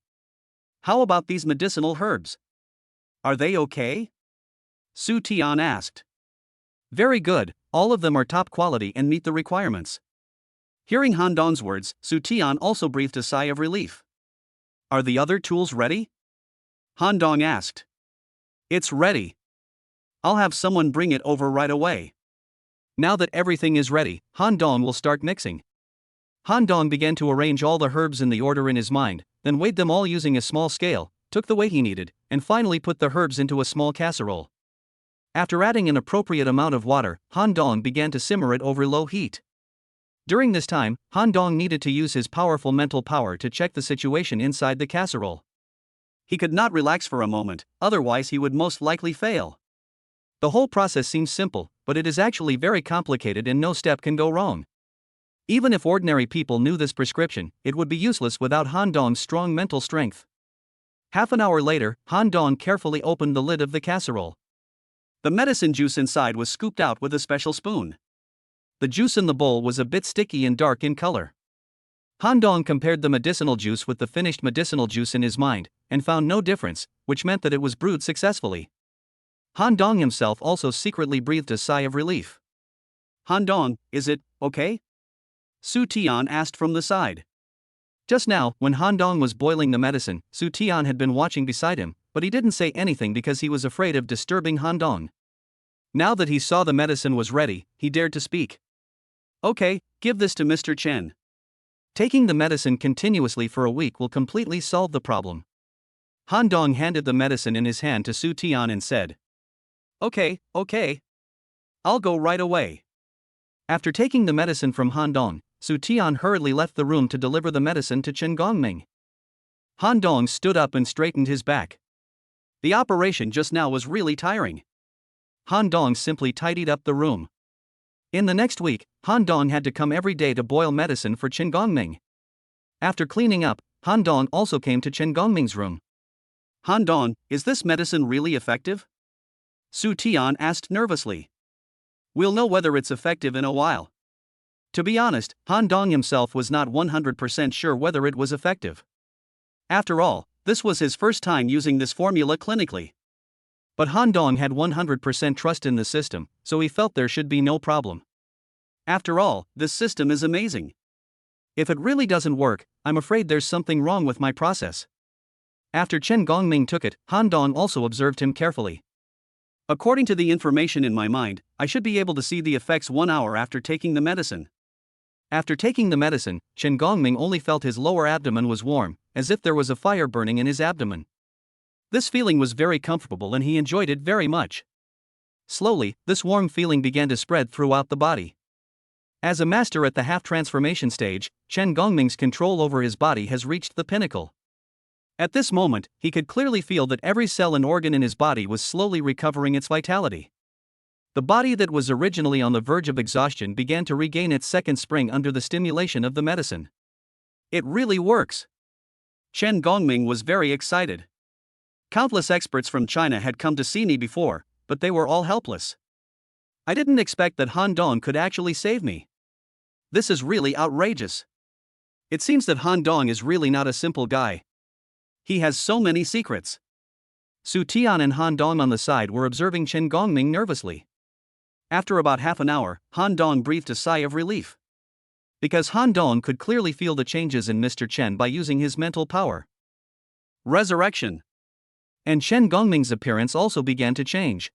How about these medicinal herbs? Are they okay? Su Tian asked. Very good, all of them are top quality and meet the requirements. Hearing Han Dong's words, Su Tian also breathed a sigh of relief. Are the other tools ready? Han Dong asked. It's ready. I'll have someone bring it over right away. Now that everything is ready, Han Dong will start mixing. Han Dong began to arrange all the herbs in the order in his mind, then weighed them all using a small scale, took the weight he needed, and finally put the herbs into a small casserole. After adding an appropriate amount of water, Han Dong began to simmer it over low heat. During this time, Han Dong needed to use his powerful mental power to check the situation inside the casserole. He could not relax for a moment, otherwise he would most likely fail. The whole process seems simple, but it is actually very complicated and no step can go wrong. Even if ordinary people knew this prescription, it would be useless without Han Dong's strong mental strength. Half an hour later, Han Dong carefully opened the lid of the casserole. The medicine juice inside was scooped out with a special spoon. The juice in the bowl was a bit sticky and dark in color. Han Dong compared the medicinal juice with the finished medicinal juice in his mind, and found no difference, which meant that it was brewed successfully. Han Dong himself also secretly breathed a sigh of relief. Han Dong, is it okay? Su Tian asked from the side. Just now, when Han Dong was boiling the medicine, Su Tian had been watching beside him, but he didn't say anything because he was afraid of disturbing Han Dong. Now that he saw the medicine was ready, he dared to speak. Okay, give this to Mr. Chen. Taking the medicine continuously for a week will completely solve the problem. Han Dong handed the medicine in his hand to Su Tian and said, Okay. I'll go right away. After taking the medicine from Han Dong, Su Tian hurriedly left the room to deliver the medicine to Chen Gongming. Han Dong stood up and straightened his back. The operation just now was really tiring. Han Dong simply tidied up the room. In the next week, Han Dong had to come every day to boil medicine for Chen Gongming. After cleaning up, Han Dong also came to Chen Gongming's room. Han Dong, is this medicine really effective? Su Tian asked nervously. We'll know whether it's effective in a while. To be honest, Han Dong himself was not 100% sure whether it was effective. After all, this was his first time using this formula clinically. But Han Dong had 100% trust in the system, so he felt there should be no problem. After all, this system is amazing. If it really doesn't work, I'm afraid there's something wrong with my process. After Chen Gongming took it, Han Dong also observed him carefully. According to the information in my mind, I should be able to see the effects 1 hour after taking the medicine. After taking the medicine, Chen Gongming only felt his lower abdomen was warm, as if there was a fire burning in his abdomen. This feeling was very comfortable and he enjoyed it very much. Slowly, this warm feeling began to spread throughout the body. As a master at the half-transformation stage, Chen Gongming's control over his body has reached the pinnacle. At this moment, he could clearly feel that every cell and organ in his body was slowly recovering its vitality. The body that was originally on the verge of exhaustion began to regain its second spring under the stimulation of the medicine. It really works. Chen Gongming was very excited. Countless experts from China had come to see me before, but they were all helpless. I didn't expect that Han Dong could actually save me. This is really outrageous. It seems that Han Dong is really not a simple guy. He has so many secrets. Su Tian and Han Dong on the side were observing Chen Gongming nervously. After about half an hour, Han Dong breathed a sigh of relief. Because Han Dong could clearly feel the changes in Mr. Chen by using his mental power. Resurrection. And Chen Gongming's appearance also began to change.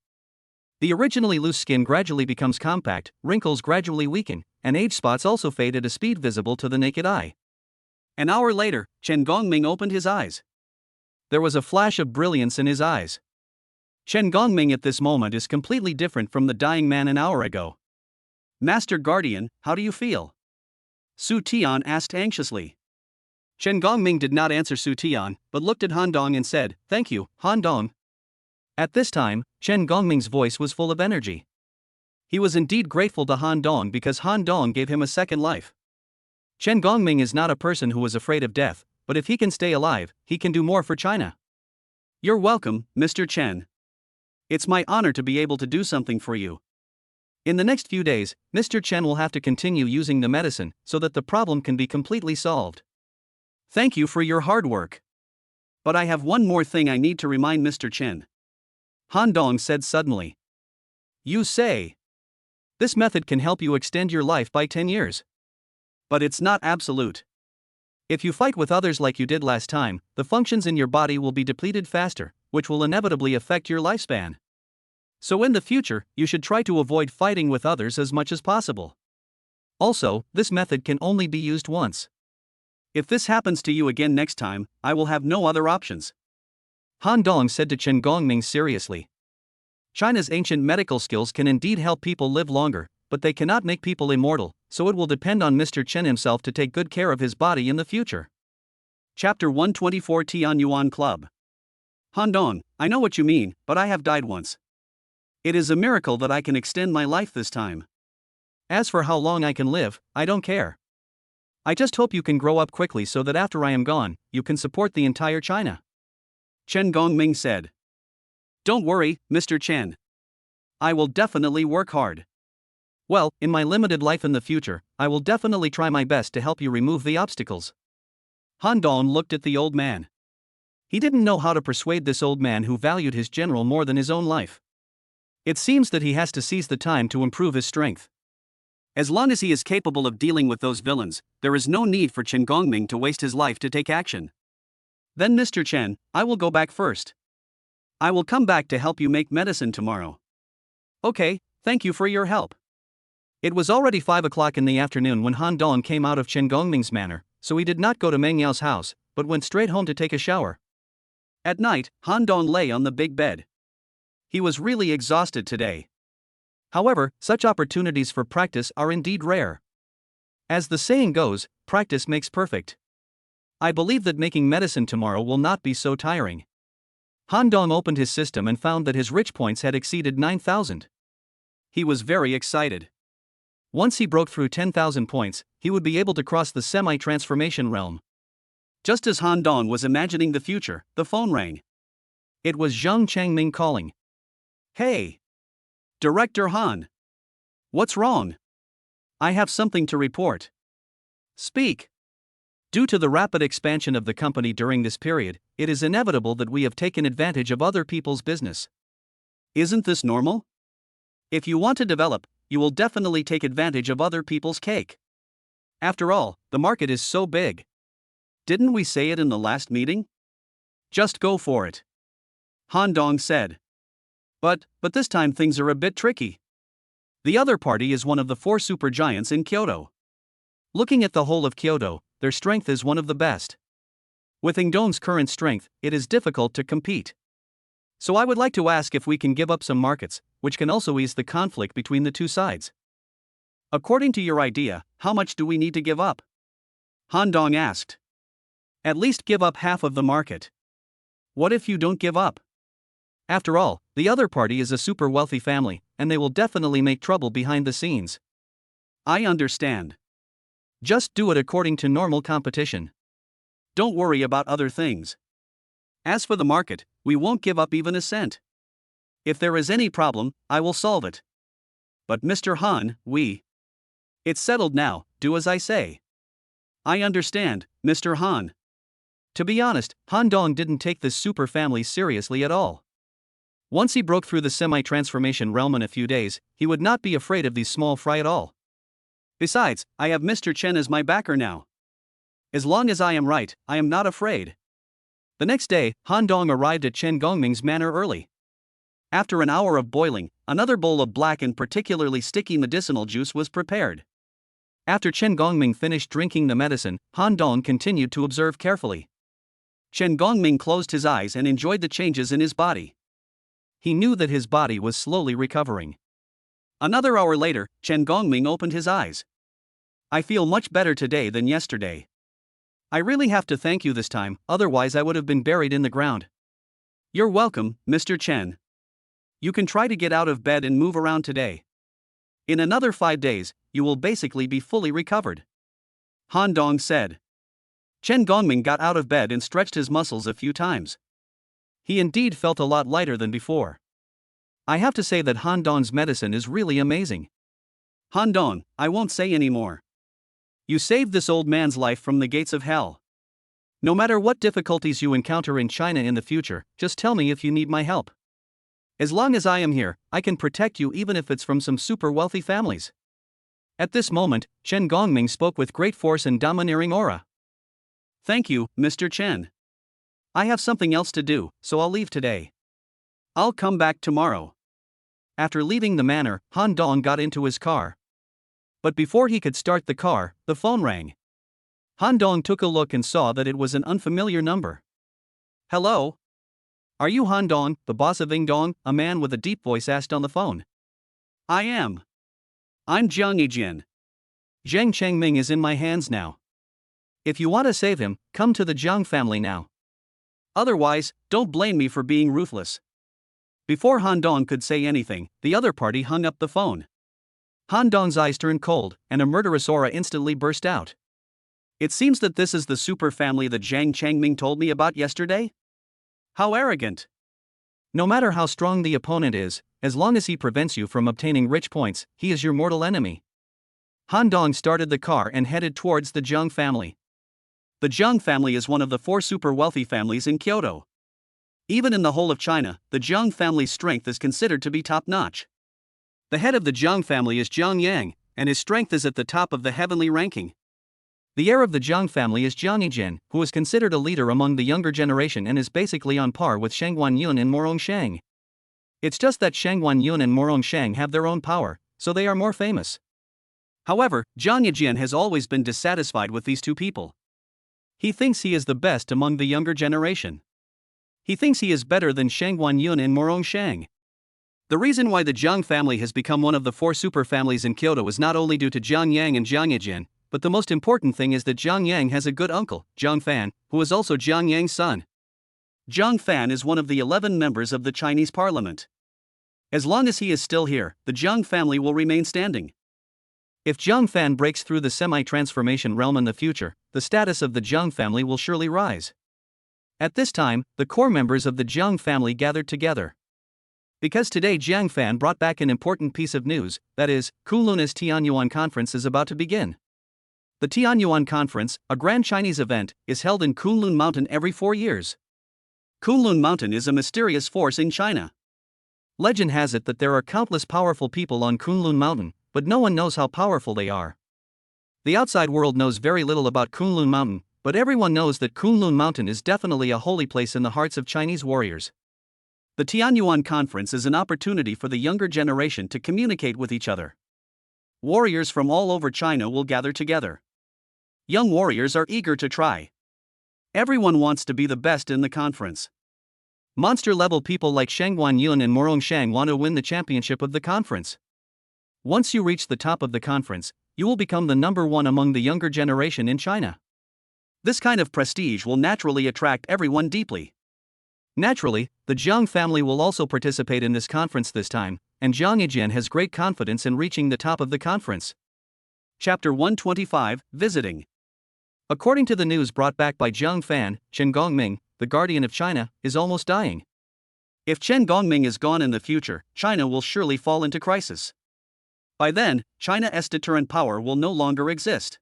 The originally loose skin gradually becomes compact, wrinkles gradually weaken, and age spots also fade at a speed visible to the naked eye. An hour later, Chen Gongming opened his eyes. There was a flash of brilliance in his eyes. Chen Gongming at this moment is completely different from the dying man an hour ago. Master Guardian, how do you feel? Su Tian asked anxiously. Chen Gongming did not answer Su Tian, but looked at Han Dong and said, "Thank you, Han Dong." At this time, Chen Gongming's voice was full of energy. He was indeed grateful to Han Dong because Han Dong gave him a second life. Chen Gongming is not a person who is afraid of death, but if he can stay alive, he can do more for China. You're welcome, Mr. Chen. It's my honor to be able to do something for you. In the next few days, Mr. Chen will have to continue using the medicine so that the problem can be completely solved. Thank you for your hard work. But I have one more thing I need to remind Mr. Chen. Han Dong said suddenly. You say. This method can help you extend your life by 10 years. But it's not absolute. If you fight with others like you did last time, the functions in your body will be depleted faster, which will inevitably affect your lifespan. So in the future, you should try to avoid fighting with others as much as possible. Also, this method can only be used once. If this happens to you again next time, I will have no other options. Han Dong said to Chen Gongming seriously. China's ancient medical skills can indeed help people live longer, but they cannot make people immortal, so it will depend on Mr. Chen himself to take good care of his body in the future. Chapter 124 Tian Yuan Club. Han Dong, I know what you mean, but I have died once. It is a miracle that I can extend my life this time. As for how long I can live, I don't care. I just hope you can grow up quickly so that after I am gone, you can support the entire China. Chen Gongming said. Don't worry, Mr. Chen. I will definitely work hard. Well, in my limited life in the future, I will definitely try my best to help you remove the obstacles. Han Dong looked at the old man. He didn't know how to persuade this old man who valued his general more than his own life. It seems that he has to seize the time to improve his strength. As long as he is capable of dealing with those villains, there is no need for Chen Gongming to waste his life to take action. Then Mr. Chen, I will go back first. I will come back to help you make medicine tomorrow. Okay, thank you for your help. It was already 5 o'clock in the afternoon when Han Dong came out of Chen Gongming's manor, so he did not go to Meng Yao's house, but went straight home to take a shower. At night, Han Dong lay on the big bed. He was really exhausted today. However, such opportunities for practice are indeed rare. As the saying goes, practice makes perfect. I believe that making medicine tomorrow will not be so tiring. Han Dong opened his system and found that his rich points had exceeded 9,000. He was very excited. Once he broke through 10,000 points, he would be able to cross the semi-transformation realm. Just as Han Dong was imagining the future, the phone rang. It was Zhang Changming calling. Hey! Director Han! What's wrong? I have something to report. Speak. Due to the rapid expansion of the company during this period, it is inevitable that we have taken advantage of other people's business. Isn't this normal? If you want to develop, you will definitely take advantage of other people's cake. After all, the market is so big. Didn't we say it in the last meeting? Just go for it. Han Dong said. But this time things are a bit tricky. The other party is one of the 4 supergiants in Kyoto. Looking at the whole of Kyoto, their strength is one of the best. With Ingdong's current strength, it is difficult to compete. So I would like to ask if we can give up some markets, which can also ease the conflict between the two sides. According to your idea, how much do we need to give up? Han Dong asked. At least give up half of the market. What if you don't give up? After all, the other party is a super wealthy family, and they will definitely make trouble behind the scenes. I understand. Just do it according to normal competition. Don't worry about other things. As for the market, we won't give up even a cent. If there is any problem, I will solve it. But Mr. Han, It's settled now, do as I say. I understand, Mr. Han. To be honest, Han Dong didn't take this super family seriously at all. Once he broke through the semi-transformation realm in a few days, he would not be afraid of these small fry at all. Besides, I have Mr. Chen as my backer now. As long as I am right, I am not afraid. The next day, Han Dong arrived at Chen Gongming's manor early. After an hour of boiling, another bowl of black and particularly sticky medicinal juice was prepared. After Chen Gongming finished drinking the medicine, Han Dong continued to observe carefully. Chen Gongming closed his eyes and enjoyed the changes in his body. He knew that his body was slowly recovering. Another hour later, Chen Gongming opened his eyes. I feel much better today than yesterday. I really have to thank you this time, otherwise I would have been buried in the ground. You're welcome, Mr. Chen. You can try to get out of bed and move around today. In another 5 days, you will basically be fully recovered. Han Dong said. Chen Gongming got out of bed and stretched his muscles a few times. He indeed felt a lot lighter than before. I have to say that Han Dong's medicine is really amazing. Han Dong, I won't say any more. You saved this old man's life from the gates of hell. No matter what difficulties you encounter in China in the future, just tell me if you need my help. As long as I am here, I can protect you even if it's from some super wealthy families. At this moment, Chen Gongming spoke with great force and domineering aura. Thank you, Mr. Chen. I have something else to do, so I'll leave today. I'll come back tomorrow. After leaving the manor, Han Dong got into his car. But before he could start the car, the phone rang. Han Dong took a look and saw that it was an unfamiliar number. Hello? Are you Han Dong, the boss of Ingdong? A man with a deep voice asked on the phone. I am. I'm Jiang Yijian. Zhang Chengming is in my hands now. If you want to save him, come to the Jiang family now. Otherwise, don't blame me for being ruthless. Before Han Dong could say anything, the other party hung up the phone. Han Dong's eyes turned cold, and a murderous aura instantly burst out. It seems that this is the super family that Zhang Chengming told me about yesterday? How arrogant! No matter how strong the opponent is, as long as he prevents you from obtaining rich points, he is your mortal enemy. Han Dong started the car and headed towards the Jiang family. The Jiang family is one of the 4 super wealthy families in Kyoto. Even in the whole of China, the Jiang family's strength is considered to be top-notch. The head of the Jiang family is Jiang Yang, and his strength is at the top of the heavenly ranking. The heir of the Jiang family is Jiang Yijin, who is considered a leader among the younger generation and is basically on par with Shang Guanyun and Morong Shang. It's just that Shang Guanyun and Morong Shang have their own power, so they are more famous. However, Jiang Yijin has always been dissatisfied with these two people. He thinks he is the best among the younger generation. He thinks he is better than Shang Guanyun and Morong Shang. The reason why the Jiang family has become one of the 4 super families in Kyoto is not only due to Jiang Yang and Jiang Yijin, but the most important thing is that Jiang Yang has a good uncle, Jiang Fan, who is also Jiang Yang's son. Jiang Fan is one of the 11 members of the Chinese parliament. As long as he is still here, the Jiang family will remain standing. If Jiang Fan breaks through the semi-transformation realm in the future, the status of the Jiang family will surely rise. At this time, the core members of the Jiang family gathered together. Because today Jiang Fan brought back an important piece of news, that is, Kunlun's Tianyuan Conference is about to begin. The Tianyuan Conference, a grand Chinese event, is held in Kunlun Mountain every 4 years. Kunlun Mountain is a mysterious force in China. Legend has it that there are countless powerful people on Kunlun Mountain, but no one knows how powerful they are. The outside world knows very little about Kunlun Mountain, but everyone knows that Kunlun Mountain is definitely a holy place in the hearts of Chinese warriors. The Tianyuan Conference is an opportunity for the younger generation to communicate with each other. Warriors from all over China will gather together. Young warriors are eager to try. Everyone wants to be the best in the conference. Monster-level people like Sheng Guanyun and Morong Shang want to win the championship of the conference. Once you reach the top of the conference, you will become the number one among the younger generation in China. This kind of prestige will naturally attract everyone deeply. Naturally, the Jiang family will also participate in this conference this time, and Jiang Yijian has great confidence in reaching the top of the conference. Chapter 125, Visiting. According to the news brought back by Jiang Fan, Chen Gongming, the guardian of China, is almost dying. If Chen Gongming is gone in the future, China will surely fall into crisis. By then, China's deterrent power will no longer exist.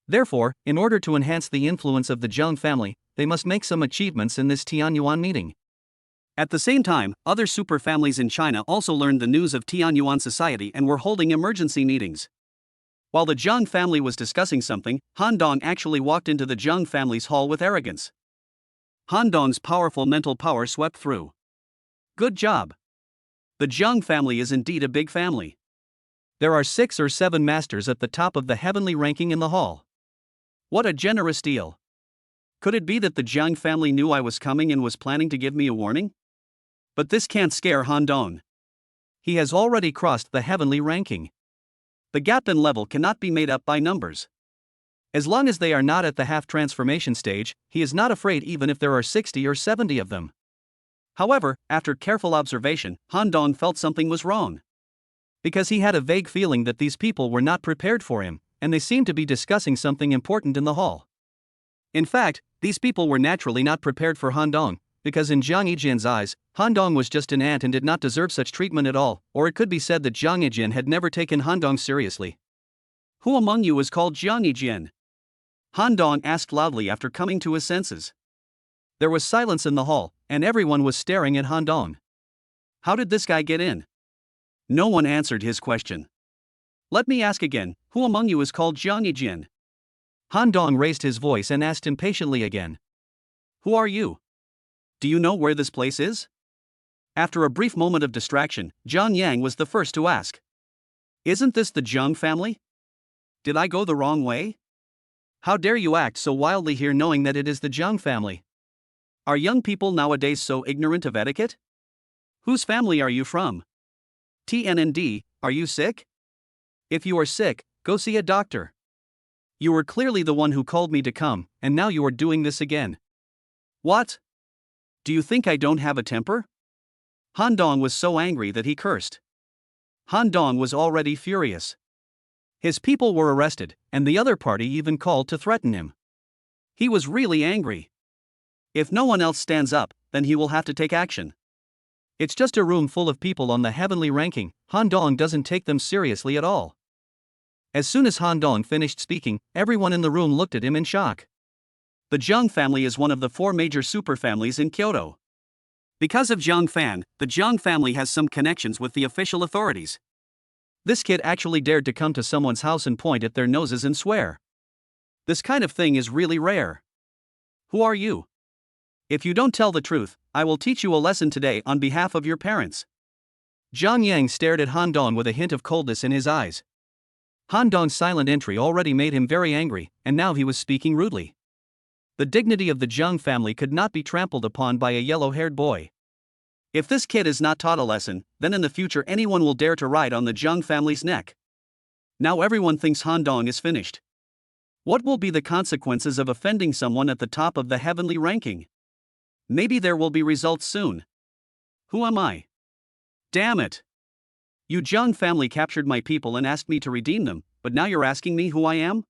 Therefore, in order to enhance the influence of the Jiang family, they must make some achievements in this Tianyuan meeting. At the same time, other super families in China also learned the news of Tianyuan society and were holding emergency meetings. While the Jiang family was discussing something, Han Dong actually walked into the Jiang family's hall with arrogance. Han Dong's powerful mental power swept through. Good job. The Jiang family is indeed a big family. There are 6 or 7 masters at the top of the heavenly ranking in the hall. What a generous deal. Could it be that the Jiang family knew I was coming and was planning to give me a warning? But this can't scare Han Dong. He has already crossed the heavenly ranking. The gap in level cannot be made up by numbers. As long as they are not at the half-transformation stage, he is not afraid even if there are 60 or 70 of them. However, after careful observation, Han Dong felt something was wrong. Because he had a vague feeling that these people were not prepared for him, and they seemed to be discussing something important in the hall. In fact, these people were naturally not prepared for Han Dong, because in Jiang Yijian's eyes, Han Dong was just an ant and did not deserve such treatment at all, or it could be said that Jiang Yijian had never taken Han Dong seriously. Who among you is called Jiang Yijian? Han Dong asked loudly after coming to his senses. There was silence in the hall, and everyone was staring at Han Dong. How did this guy get in? No one answered his question. Let me ask again, who among you is called Jiang Yijian? Han Dong raised his voice and asked impatiently again. Who are you? Do you know where this place is? After a brief moment of distraction, Zhang Yang was the first to ask. Isn't this the Jiang family? Did I go the wrong way? How dare you act so wildly here knowing that it is the Jiang family? Are young people nowadays so ignorant of etiquette? Whose family are you from? TNND, are you sick? If you are sick, go see a doctor. You were clearly the one who called me to come, and now you are doing this again. What? Do you think I don't have a temper? Han Dong was so angry that he cursed. Han Dong was already furious. His people were arrested, and the other party even called to threaten him. He was really angry. If no one else stands up, then he will have to take action. It's just a room full of people on the heavenly ranking. Han Dong doesn't take them seriously at all. As soon as Han Dong finished speaking, everyone in the room looked at him in shock. The Jiang family is one of the 4 major superfamilies in Kyoto. Because of Jiang Fan, the Jiang family has some connections with the official authorities. This kid actually dared to come to someone's house and point at their noses and swear. This kind of thing is really rare. Who are you? If you don't tell the truth, I will teach you a lesson today on behalf of your parents. Zhang Yang stared at Han Dong with a hint of coldness in his eyes. Han Dong's silent entry already made him very angry, and now he was speaking rudely. The dignity of the Jiang family could not be trampled upon by a yellow-haired boy. If this kid is not taught a lesson, then in the future anyone will dare to ride on the Jiang family's neck. Now everyone thinks Han Dong is finished. What will be the consequences of offending someone at the top of the heavenly ranking? Maybe there will be results soon. Who am I? Damn it! You Jiang family captured my people and asked me to redeem them, but now you're asking me who I am?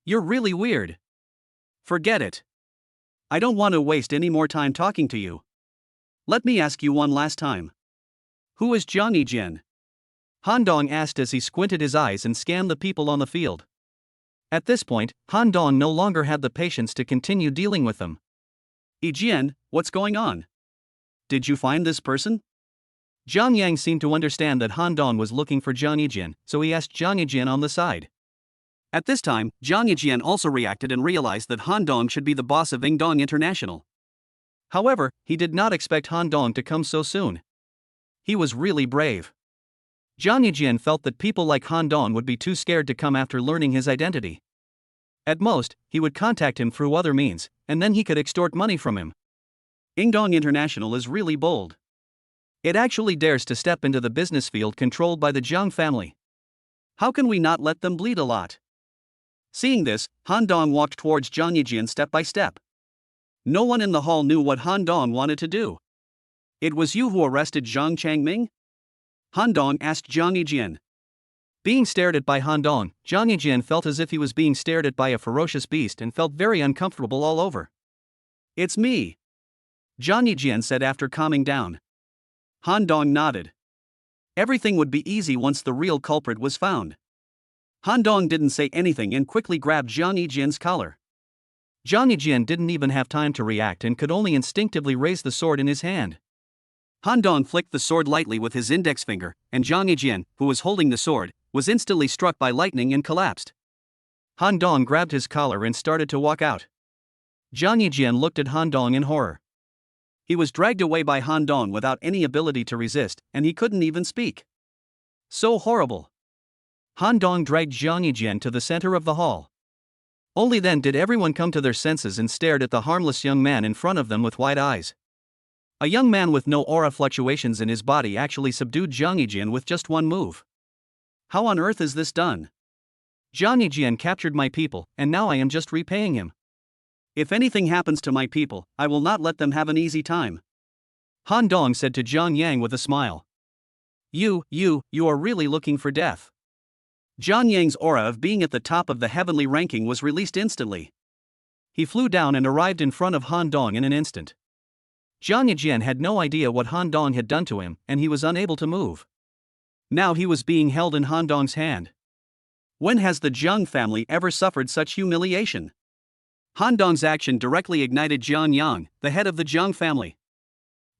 You're really weird. Forget it. I don't want to waste any more time talking to you. Let me ask you one last time. Who is Jiang Yijian? Han Dong asked as he squinted his eyes and scanned the people on the field. At this point, Han Dong no longer had the patience to continue dealing with them. Yijian, what's going on? Did you find this person? Jiang Yang seemed to understand that Han Dong was looking for Jiang Yijin, so he asked Jiang Yijin on the side. At this time, Jiang Yijian also reacted and realized that Han Dong should be the boss of Ingdong International. However, he did not expect Han Dong to come so soon. He was really brave. Jiang Yijian felt that people like Han Dong would be too scared to come after learning his identity. At most, he would contact him through other means, and then he could extort money from him. Ingdong International is really bold. It actually dares to step into the business field controlled by the Jiang family. How can we not let them bleed a lot? Seeing this, Han Dong walked towards Jiang Yijian step by step. No one in the hall knew what Han Dong wanted to do. It was you who arrested Zhang Changming? Han Dong asked Jiang Yijian. Being stared at by Han Dong, Jiang Yijian felt as if he was being stared at by a ferocious beast and felt very uncomfortable all over. It's me, Jiang Yijian said after calming down. Han Dong nodded. Everything would be easy once the real culprit was found. Han Dong didn't say anything and quickly grabbed Jiang Yijian's collar. Jiang Yijian didn't even have time to react and could only instinctively raise the sword in his hand. Han Dong flicked the sword lightly with his index finger, and Jiang Yijian, who was holding the sword, was instantly struck by lightning and collapsed. Han Dong grabbed his collar and started to walk out. Jiang Yijian looked at Han Dong in horror. He was dragged away by Han Dong without any ability to resist, and he couldn't even speak. So horrible. Han Dong dragged Jiang Yijian to the center of the hall. Only then did everyone come to their senses and stared at the harmless young man in front of them with wide eyes. A young man with no aura fluctuations in his body actually subdued Jiang Yijian with just one move. How on earth is this done? Jiang Yijian captured my people, and now I am just repaying him. If anything happens to my people, I will not let them have an easy time, Han Dong said to Jiang Yang with a smile. You are really looking for death. Jiang Yang's aura of being at the top of the heavenly ranking was released instantly. He flew down and arrived in front of Han Dong in an instant. Jiang Yijian had no idea what Han Dong had done to him, and he was unable to move. Now he was being held in Han Dong's hand. When has the Jiang family ever suffered such humiliation? Han Dong's action directly ignited Jiang Yang, the head of the Jiang family.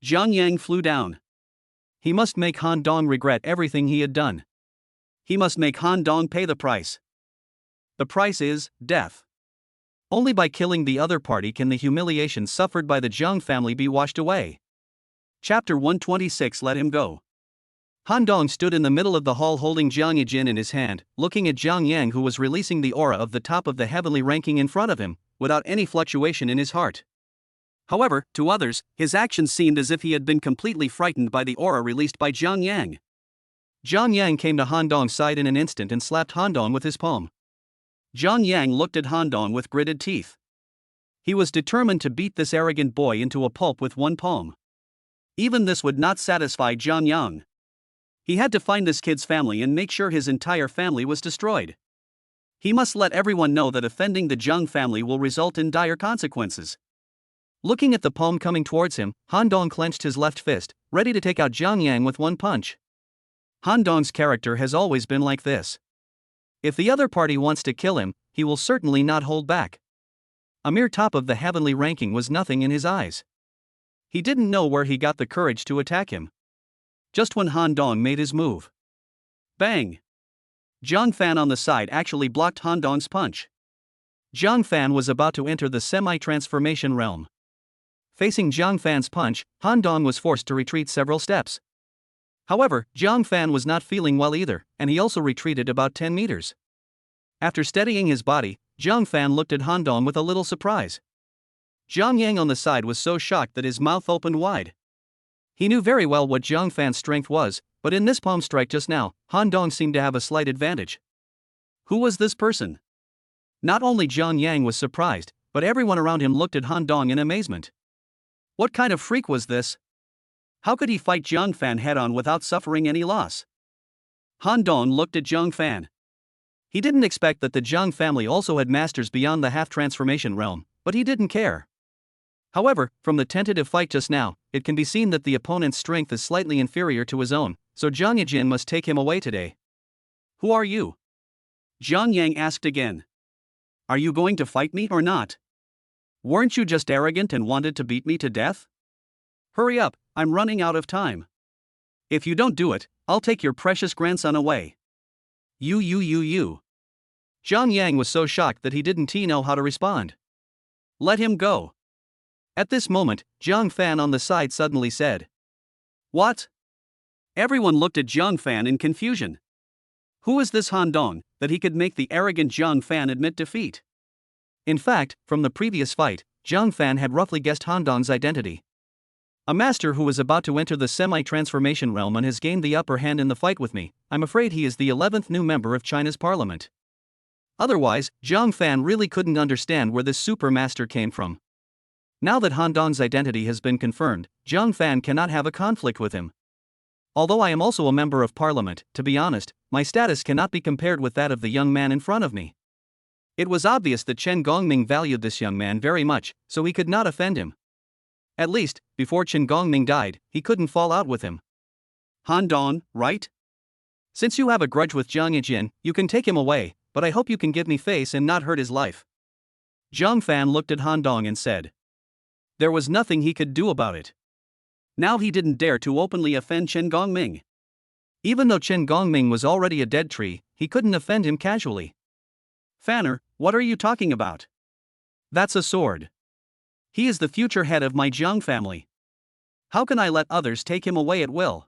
Jiang Yang flew down. He must make Han Dong regret everything he had done. He must make Han Dong pay the price. The price is death. Only by killing the other party can the humiliation suffered by the Jiang family be washed away. Chapter 126. Let him go. Han Dong stood in the middle of the hall holding Jiang Yijin in his hand, looking at Jiang Yang, who was releasing the aura of the top of the heavenly ranking in front of him, without any fluctuation in his heart. However, to others, his actions seemed as if he had been completely frightened by the aura released by Jiang Yang. Jiang Yang came to Han Dong's side in an instant and slapped Han Dong with his palm. Jiang Yang looked at Han Dong with gritted teeth. He was determined to beat this arrogant boy into a pulp with one palm. Even this would not satisfy Jiang Yang. He had to find this kid's family and make sure his entire family was destroyed. He must let everyone know that offending the Jiang family will result in dire consequences. Looking at the palm coming towards him, Han Dong clenched his left fist, ready to take out Jiang Yang with one punch. Han Dong's character has always been like this. If the other party wants to kill him, he will certainly not hold back. A mere top of the heavenly ranking was nothing in his eyes. He didn't know where he got the courage to attack him. Just when Han Dong made his move. Bang! Zhang Fan on the side actually blocked Han Dong's punch. Zhang Fan was about to enter the semi-transformation realm. Facing Zhang Fan's punch, Han Dong was forced to retreat several steps. However, Zhang Fan was not feeling well either, and he also retreated about 10 meters. After steadying his body, Zhang Fan looked at Han Dong with a little surprise. Jiang Yang on the side was so shocked that his mouth opened wide. He knew very well what Zhang Fan's strength was, but in this palm strike just now, Han Dong seemed to have a slight advantage. Who was this person? Not only Jiang Yang was surprised, but everyone around him looked at Han Dong in amazement. What kind of freak was this? How could he fight Zhang Fan head-on without suffering any loss? Han Dong looked at Zhang Fan. He didn't expect that the Zhang family also had masters beyond the half-transformation realm, but he didn't care. However, from the tentative fight just now, it can be seen that the opponent's strength is slightly inferior to his own, so Jiang Yijin must take him away today. Who are you? Jiang Yang asked again. Are you going to fight me or not? Weren't you just arrogant and wanted to beat me to death? Hurry up, I'm running out of time. If you don't do it, I'll take your precious grandson away. You. Zhang Yang was so shocked that he didn't know how to respond. Let him go. At this moment, Zhang Fan on the side suddenly said. What? Everyone looked at Zhang Fan in confusion. Who is this Han Dong, that he could make the arrogant Zhang Fan admit defeat? In fact, from the previous fight, Zhang Fan had roughly guessed Han Dong's identity. A master who was about to enter the semi-transformation realm and has gained the upper hand in the fight with me. I'm afraid he is the 11th new member of China's parliament. Otherwise, Zhang Fan really couldn't understand where this super master came from. Now that Han Dong's identity has been confirmed, Zhang Fan cannot have a conflict with him. Although I am also a member of parliament, to be honest, my status cannot be compared with that of the young man in front of me. It was obvious that Chen Gongming valued this young man very much, so he could not offend him. At least, before Chen Gongming died, he couldn't fall out with him. Han Dong, right? Since you have a grudge with Zhang Yijin, you can take him away, but I hope you can give me face and not hurt his life. Zhang Fan looked at Han Dong and said. There was nothing he could do about it. Now he didn't dare to openly offend Chen Gongming. Even though Chen Gongming was already a dead tree, he couldn't offend him casually. Fanner, what are you talking about? That's a sword. He is the future head of my Zhang family. How can I let others take him away at will?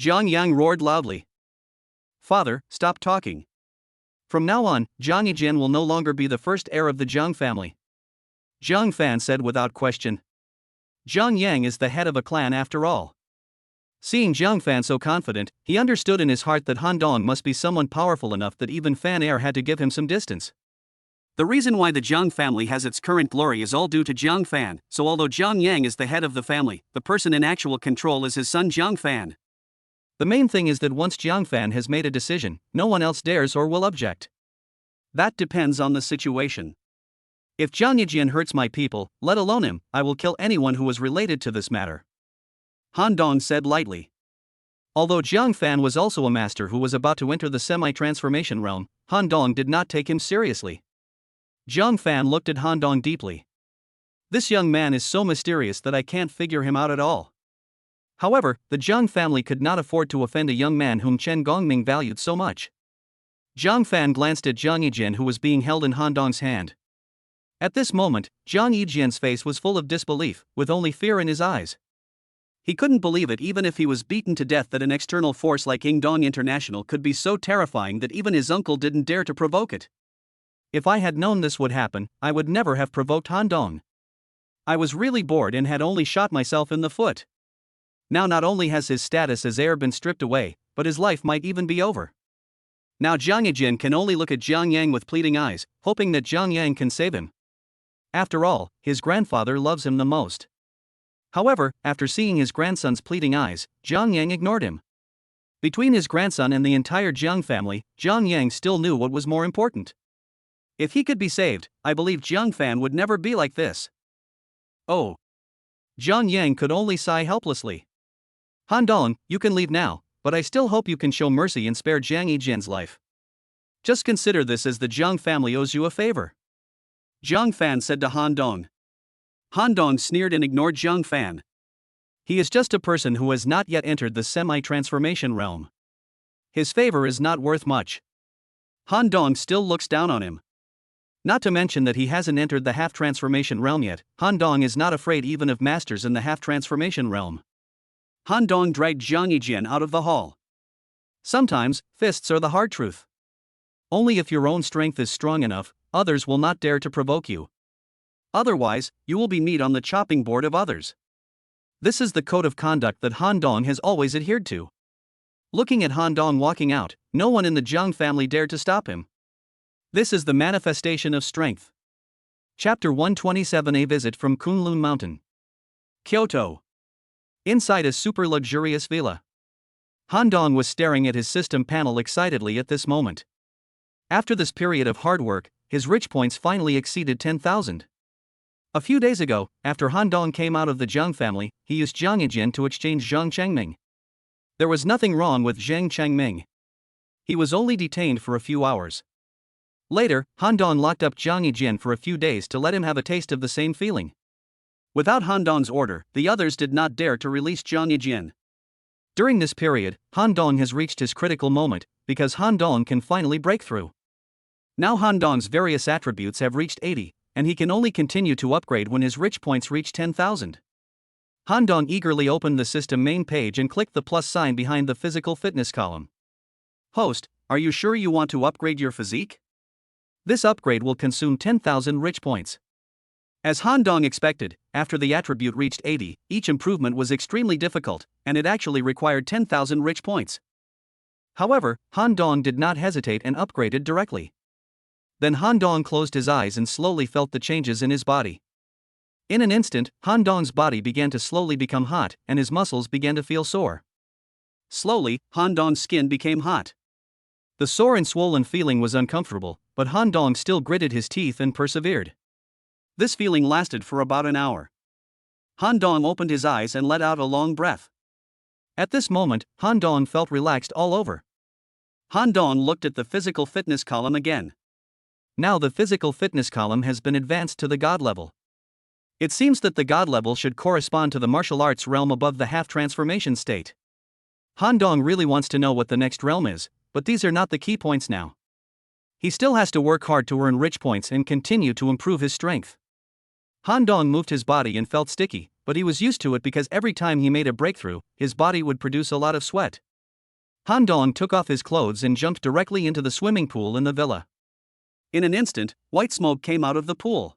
Zhang Yang roared loudly. Father, stop talking. From now on, Zhang Yijin will no longer be the first heir of the Zhang family. Zhang Fan said without question. Zhang Yang is the head of a clan after all. Seeing Zhang Fan so confident, he understood in his heart that Han Dong must be someone powerful enough that even Fan Heir had to give him some distance. The reason why the Zhang family has its current glory is all due to Zhang Fan, so although Zhang Yang is the head of the family, the person in actual control is his son Zhang Fan. The main thing is that once Zhang Fan has made a decision, no one else dares or will object. That depends on the situation. If Zhang Yijin hurts my people, let alone him, I will kill anyone who is related to this matter. Han Dong said lightly. Although Zhang Fan was also a master who was about to enter the semi-transformation realm, Han Dong did not take him seriously. Zhang Fan looked at Han Dong deeply. This young man is so mysterious that I can't figure him out at all. However, the Zhang family could not afford to offend a young man whom Chen Gongming valued so much. Zhang Fan glanced at Zhang Yijin who was being held in Han Dong's hand. At this moment, Zhang Yijin's face was full of disbelief, with only fear in his eyes. He couldn't believe it even if he was beaten to death that an external force like Yingdong International could be so terrifying that even his uncle didn't dare to provoke it. If I had known this would happen, I would never have provoked Han Dong. I was really bored and had only shot myself in the foot. Now not only has his status as heir been stripped away, but his life might even be over. Now Zhang Yijin can only look at Zhang Yang with pleading eyes, hoping that Zhang Yang can save him. After all, his grandfather loves him the most. However, after seeing his grandson's pleading eyes, Zhang Yang ignored him. Between his grandson and the entire Zhang family, Zhang Yang still knew what was more important. If he could be saved, I believe Zhang Fan would never be like this. Oh. Zhang Yang could only sigh helplessly. Han Dong, you can leave now, but I still hope you can show mercy and spare Zhang Yijin's life. Just consider this as the Zhang family owes you a favor. Zhang Fan said to Han Dong. Han Dong sneered and ignored Zhang Fan. He is just a person who has not yet entered the semi-transformation realm. His favor is not worth much. Han Dong still looks down on him. Not to mention that he hasn't entered the half-transformation realm yet, Han Dong is not afraid even of masters in the half-transformation realm. Han Dong dragged Zhang Yijin out of the hall. Sometimes, fists are the hard truth. Only if your own strength is strong enough, others will not dare to provoke you. Otherwise, you will be meat on the chopping board of others. This is the code of conduct that Han Dong has always adhered to. Looking at Han Dong walking out, no one in the Zhang family dared to stop him. This is the manifestation of strength. Chapter 127: A visit from Kunlun Mountain. Kyoto. Inside a super luxurious villa. Han Dong was staring at his system panel excitedly at this moment. After this period of hard work, his rich points finally exceeded 10,000. A few days ago, after Han Dong came out of the Zhang family, he used Zhang Yijin to exchange Zhang Changming. There was nothing wrong with Zhang Changming. He was only detained for a few hours. Later, Han Dong locked up Zhang Yijin for a few days to let him have a taste of the same feeling. Without Han Dong's order, the others did not dare to release Zhang Yijin. During this period, Han Dong has reached his critical moment, because Han Dong can finally break through. Now Han Dong's various attributes have reached 80, and he can only continue to upgrade when his rich points reach 10,000. Han Dong eagerly opened the system main page and clicked the plus sign behind the physical fitness column. Host, are you sure you want to upgrade your physique? This upgrade will consume 10,000 rich points. As Han Dong expected, after the attribute reached 80, each improvement was extremely difficult, and it actually required 10,000 rich points. However, Han Dong did not hesitate and upgraded directly. Then Han Dong closed his eyes and slowly felt the changes in his body. In an instant, Han Dong's body began to slowly become hot, and his muscles began to feel sore. Slowly, Han Dong's skin became hot. The sore and swollen feeling was uncomfortable, but Han Dong still gritted his teeth and persevered. This feeling lasted for about an hour. Han Dong opened his eyes and let out a long breath. At this moment, Han Dong felt relaxed all over. Han Dong looked at the physical fitness column again. Now the physical fitness column has been advanced to the God level. It seems that the God level should correspond to the martial arts realm above the half-transformation state. Han Dong really wants to know what the next realm is, but these are not the key points now. He still has to work hard to earn rich points and continue to improve his strength. Han Dong moved his body and felt sticky, but he was used to it because every time he made a breakthrough, his body would produce a lot of sweat. Han Dong took off his clothes and jumped directly into the swimming pool in the villa. In an instant, white smoke came out of the pool.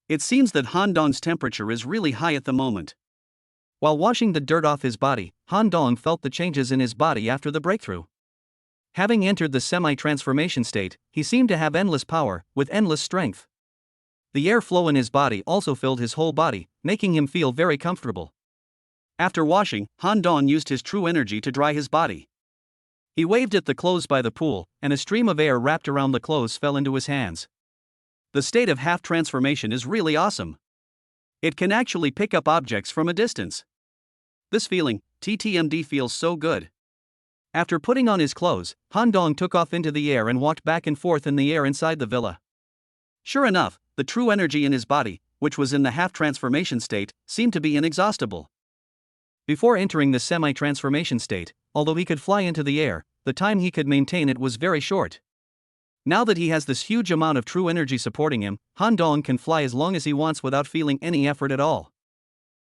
It seems that Han Dong's temperature is really high at the moment. While washing the dirt off his body, Han Dong felt the changes in his body after the breakthrough. Having entered the semi-transformation state, he seemed to have endless power, with endless strength. The airflow in his body also filled his whole body, making him feel very comfortable. After washing, Han Dong used his true energy to dry his body. He waved at the clothes by the pool, and a stream of air wrapped around the clothes fell into his hands. The state of half-transformation is really awesome. It can actually pick up objects from a distance. This feeling, TTMD, feels so good. After putting on his clothes, Han Dong took off into the air and walked back and forth in the air inside the villa. Sure enough, the true energy in his body, which was in the half-transformation state, seemed to be inexhaustible. Before entering the semi-transformation state, although he could fly into the air, the time he could maintain it was very short. Now that he has this huge amount of true energy supporting him, Han Dong can fly as long as he wants without feeling any effort at all.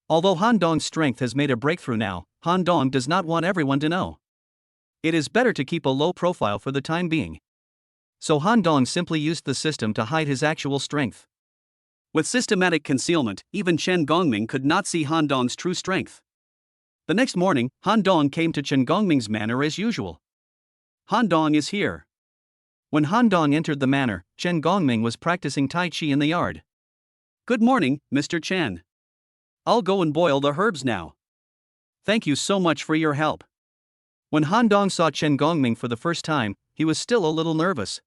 Although Han Dong's strength has made a breakthrough now, Han Dong does not want everyone to know. It is better to keep a low profile for the time being. So Han Dong simply used the system to hide his actual strength. With systematic concealment, even Chen Gongming could not see Han Dong's true strength. The next morning, Han Dong came to Chen Gongming's manor as usual. Han Dong is here. When Han Dong entered the manor, Chen Gongming was practicing Tai Chi in the yard. Good morning, Mr. Chen. I'll go and boil the herbs now. Thank you so much for your help. When Han Dong saw Chen Gongming for the first time, he was still a little nervous.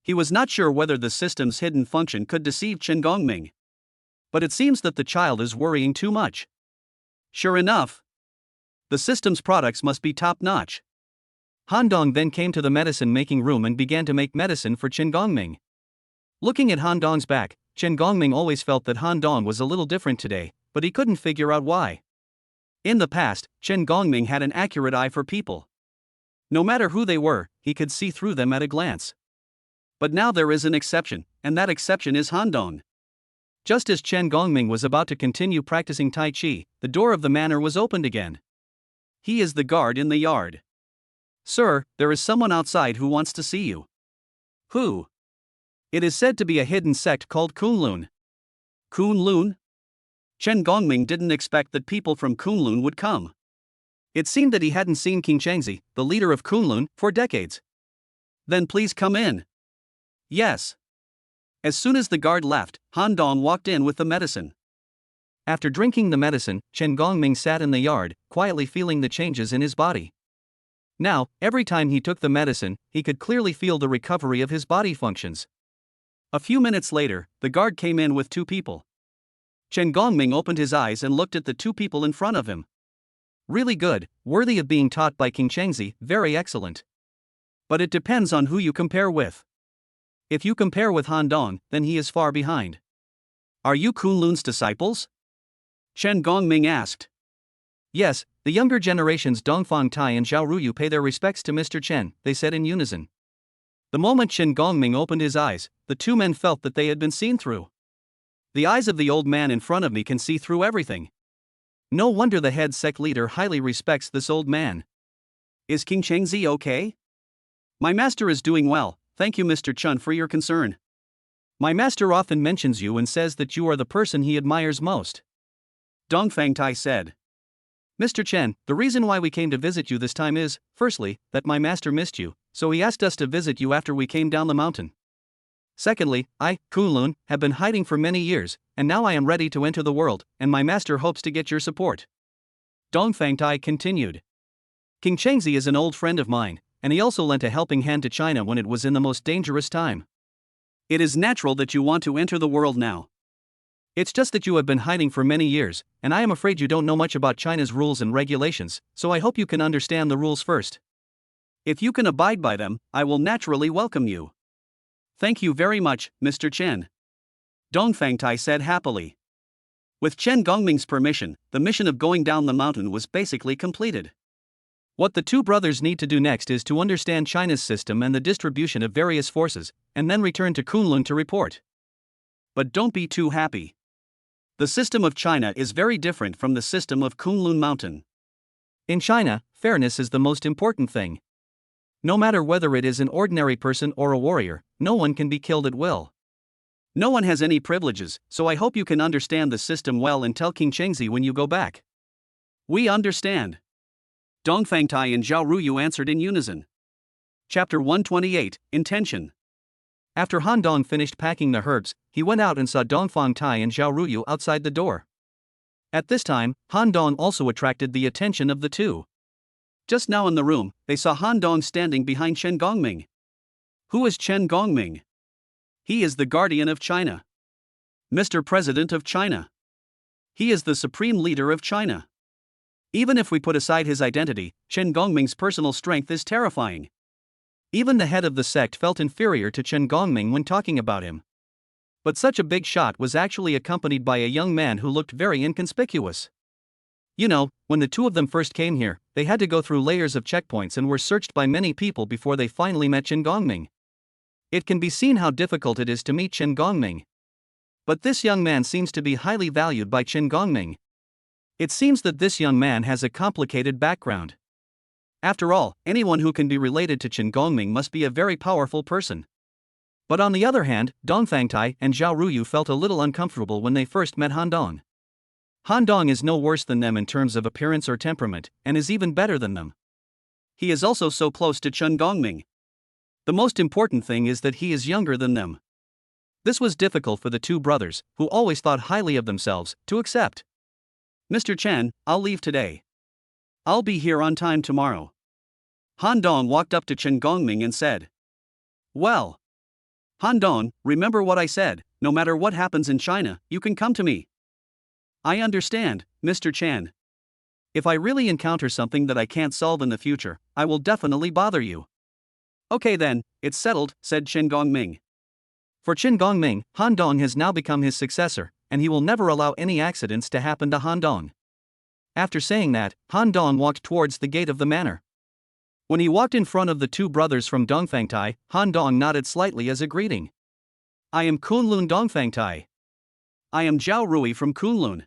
He was not sure whether the system's hidden function could deceive Chen Gongming. But it seems that the child is worrying too much. Sure enough, the system's products must be top-notch. Han Dong then came to the medicine-making room and began to make medicine for Chen Gongming. Looking at Han Dong's back, Chen Gongming always felt that Han Dong was a little different today, but he couldn't figure out why. In the past, Chen Gongming had an accurate eye for people. No matter who they were, he could see through them at a glance. But now there is an exception, and that exception is Han Dong. Just as Chen Gongming was about to continue practicing Tai Chi, the door of the manor was opened again. He is the guard in the yard. Sir, there is someone outside who wants to see you. Who? It is said to be a hidden sect called Kunlun. Kunlun? Chen Gongming didn't expect that people from Kunlun would come. It seemed that he hadn't seen King Chengzi, the leader of Kunlun, for decades. Then please come in. Yes. As soon as the guard left, Han Dong walked in with the medicine. After drinking the medicine, Chen Gongming sat in the yard, quietly feeling the changes in his body. Now, every time he took the medicine, he could clearly feel the recovery of his body functions. A few minutes later, the guard came in with two people. Chen Gongming opened his eyes and looked at the two people in front of him. Really good, worthy of being taught by King Chengzi, very excellent. But it depends on who you compare with. If you compare with Han Dong, then he is far behind. Are you Kunlun's disciples? Chen Gongming asked. Yes, The younger generations Dongfang Tai and Zhao Ruyu pay their respects to Mr. Chen, they said in unison. The moment Chen Gongming opened his eyes, the two men felt that they had been seen through. The eyes of the old man in front of me can see through everything. No wonder the head sect leader highly respects this old man. Is King Chengzi okay? My master is doing well, thank you Mr. Chen for your concern. My master often mentions you and says that you are the person he admires most. Dongfang Tai said. Mr. Chen, the reason why we came to visit you this time is, firstly, that my master missed you, so he asked us to visit you after we came down the mountain. Secondly, I, Kunlun, have been hiding for many years, and now I am ready to enter the world, and my master hopes to get your support. Dongfang Tai continued. King Chengzi is an old friend of mine, and he also lent a helping hand to China when it was in the most dangerous time. It is natural that you want to enter the world now. It's just that you have been hiding for many years, and I am afraid you don't know much about China's rules and regulations, so I hope you can understand the rules first. If you can abide by them, I will naturally welcome you. Thank you very much, Mr. Chen. Dongfang Tai said happily. With Chen Gongming's permission, the mission of going down the mountain was basically completed. What the two brothers need to do next is to understand China's system and the distribution of various forces, and then return to Kunlun to report. But don't be too happy. The system of China is very different from the system of Kunlun Mountain. In China, fairness is the most important thing. No matter whether it is an ordinary person or a warrior, no one can be killed at will. No one has any privileges, so I hope you can understand the system well and tell King Chengzi when you go back. We understand. Dongfang Tai and Zhao Ruyu answered in unison. Chapter 128, Intention. After Han Dong finished packing the herbs, he went out and saw Dongfang Tai and Zhao Ruyu outside the door. At this time, Han Dong also attracted the attention of the two. Just now in the room, they saw Han Dong standing behind Chen Gongming. Who is Chen Gongming? He is the guardian of China. Mr. President of China. He is the supreme leader of China. Even if we put aside his identity, Chen Gongming's personal strength is terrifying. Even the head of the sect felt inferior to Chen Gongming when talking about him. But such a big shot was actually accompanied by a young man who looked very inconspicuous. You know, when the two of them first came here, they had to go through layers of checkpoints and were searched by many people before they finally met Chen Gongming. It can be seen how difficult it is to meet Chen Gongming. But this young man seems to be highly valued by Chen Gongming. It seems that this young man has a complicated background. After all, anyone who can be related to Chen Gongming must be a very powerful person. But on the other hand, Dongfang Tai and Zhao Ruyu felt a little uncomfortable when they first met Han Dong. Han Dong is no worse than them in terms of appearance or temperament, and is even better than them. He is also so close to Chen Gongming. The most important thing is that he is younger than them. This was difficult for the two brothers, who always thought highly of themselves, to accept. Mr. Chen, I'll leave today. I'll be here on time tomorrow. Han Dong walked up to Chen Gongming and said. Well, Han Dong, remember what I said, no matter what happens in China, you can come to me. I understand, Mr. Chen. If I really encounter something that I can't solve in the future, I will definitely bother you. Okay then, it's settled, said Chen Gongming. For Chen Gongming, Han Dong has now become his successor, and he will never allow any accidents to happen to Han Dong. After saying that, Han Dong walked towards the gate of the manor. When he walked in front of the two brothers from Dongfang Tai, Han Dong nodded slightly as a greeting. I am Kunlun Dongfang Tai. I am Zhao Rui from Kunlun.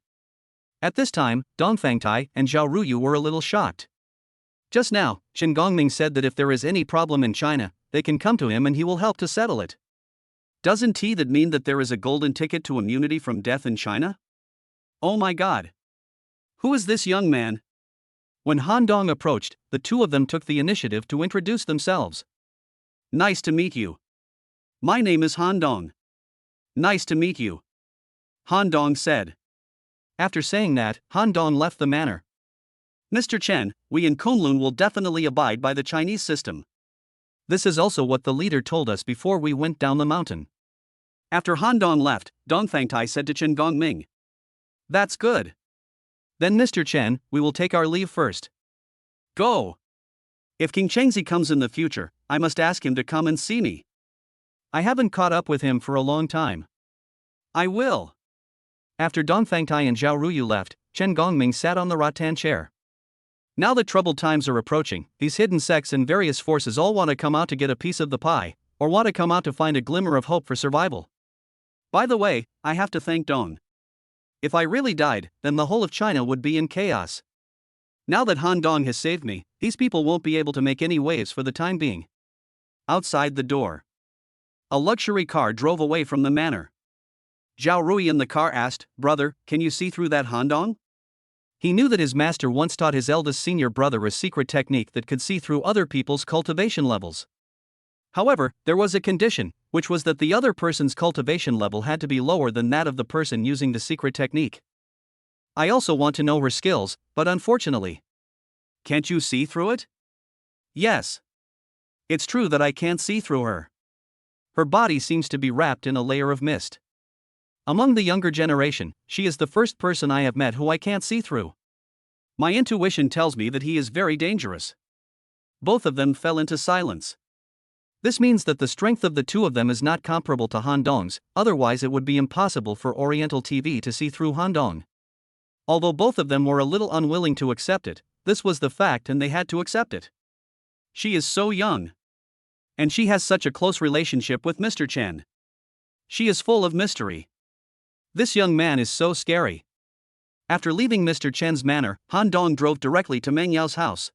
At this time, Dongfang Tai and Zhao Ruyu were a little shocked. Just now, Chen Gongming said that if there is any problem in China, they can come to him and he will help to settle it. Doesn't that mean that there is a golden ticket to immunity from death in China? Oh my god. Who is this young man? When Han Dong approached, the two of them took the initiative to introduce themselves. Nice to meet you. My name is Han Dong. Nice to meet you. Han Dong said. After saying that, Han Dong left the manor. Mr. Chen, we in Kunlun will definitely abide by the Chinese system. This is also what the leader told us before we went down the mountain. After Han Dong left, Dongfang Tai said to Chen Gongming. That's good. Then Mr. Chen, we will take our leave first. Go. If King Chengzi comes in the future, I must ask him to come and see me. I haven't caught up with him for a long time. I will. After Dongfang Tai and Zhao Ruyu left, Chen Gongming sat on the rattan chair. Now that troubled times are approaching, these hidden sects and various forces all want to come out to get a piece of the pie, or want to come out to find a glimmer of hope for survival. By the way, I have to thank Dong. If I really died, then the whole of China would be in chaos. Now that Han Dong has saved me, these people won't be able to make any waves for the time being. Outside the door, a luxury car drove away from the manor. Zhao Rui in the car asked, "Brother, can you see through that Han Dong?" He knew that his master once taught his eldest senior brother a secret technique that could see through other people's cultivation levels. However, there was a condition, which was that the other person's cultivation level had to be lower than that of the person using the secret technique. I also want to know her skills, but unfortunately. Can't you see through it? Yes. It's true that I can't see through her. Her body seems to be wrapped in a layer of mist. Among the younger generation, she is the first person I have met who I can't see through. My intuition tells me that he is very dangerous. Both of them fell into silence. This means that the strength of the two of them is not comparable to Han Dong's, otherwise it would be impossible for Oriental TV to see through Han Dong. Although both of them were a little unwilling to accept it, this was the fact and they had to accept it. She is so young. And she has such a close relationship with Mr. Chen. She is full of mystery. This young man is so scary. After leaving Mr. Chen's manor, Han Dong drove directly to Meng Yao's house.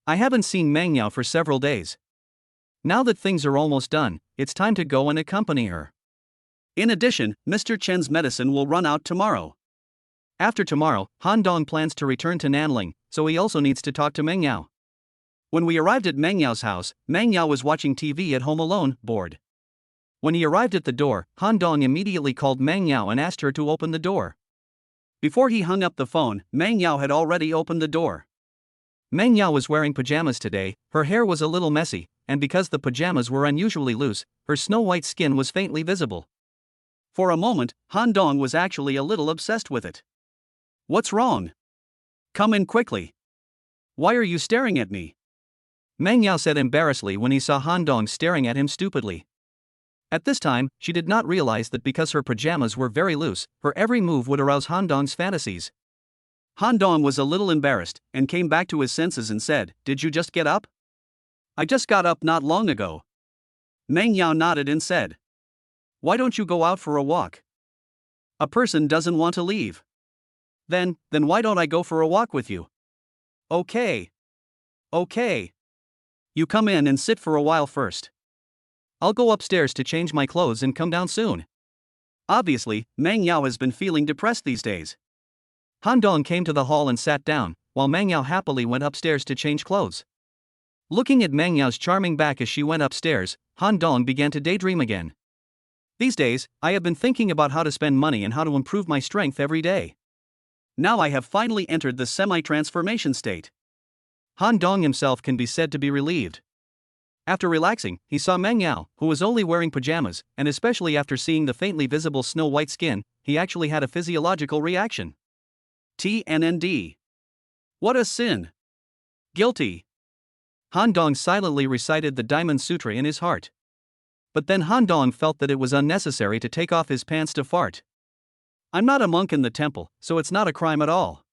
I haven't seen Meng Yao for several days. Now that things are almost done, it's time to go and accompany her. In addition, Mr. Chen's medicine will run out tomorrow. After tomorrow, Han Dong plans to return to Nanling, so he also needs to talk to Meng Yao. When we arrived at Meng Yao's house, Meng Yao was watching TV at home alone, bored. When he arrived at the door, Han Dong immediately called Meng Yao and asked her to open the door. Before he hung up the phone, Meng Yao had already opened the door. Meng Yao was wearing pajamas today, her hair was a little messy, and because the pajamas were unusually loose, her snow-white skin was faintly visible. For a moment, Han Dong was actually a little obsessed with it. "What's wrong? Come in quickly. Why are you staring at me?" Meng Yao said embarrassedly when he saw Han Dong staring at him stupidly. At this time, she did not realize that because her pajamas were very loose, her every move would arouse Han Dong's fantasies. Han Dong was a little embarrassed, and came back to his senses and said, "Did you just get up?" "I just got up not long ago." Meng Yao nodded and said, "Why don't you go out for a walk? A person doesn't want to leave." Then why don't I go for a walk with you?" "Okay. Okay. You come in and sit for a while first. I'll go upstairs to change my clothes and come down soon." Obviously, Meng Yao has been feeling depressed these days. Han Dong came to the hall and sat down, while Meng Yao happily went upstairs to change clothes. Looking at Meng Yao's charming back as she went upstairs, Han Dong began to daydream again. "These days, I have been thinking about how to spend money and how to improve my strength every day. Now I have finally entered the semi-transformation state." Han Dong himself can be said to be relieved. After relaxing, he saw Meng Yao, who was only wearing pajamas, and especially after seeing the faintly visible snow-white skin, he actually had a physiological reaction. TNND. What a sin. Guilty. Han Dong silently recited the Diamond Sutra in his heart. But then Han Dong felt that it was unnecessary to take off his pants to fart. I'm not a monk in the temple, so it's not a crime at all.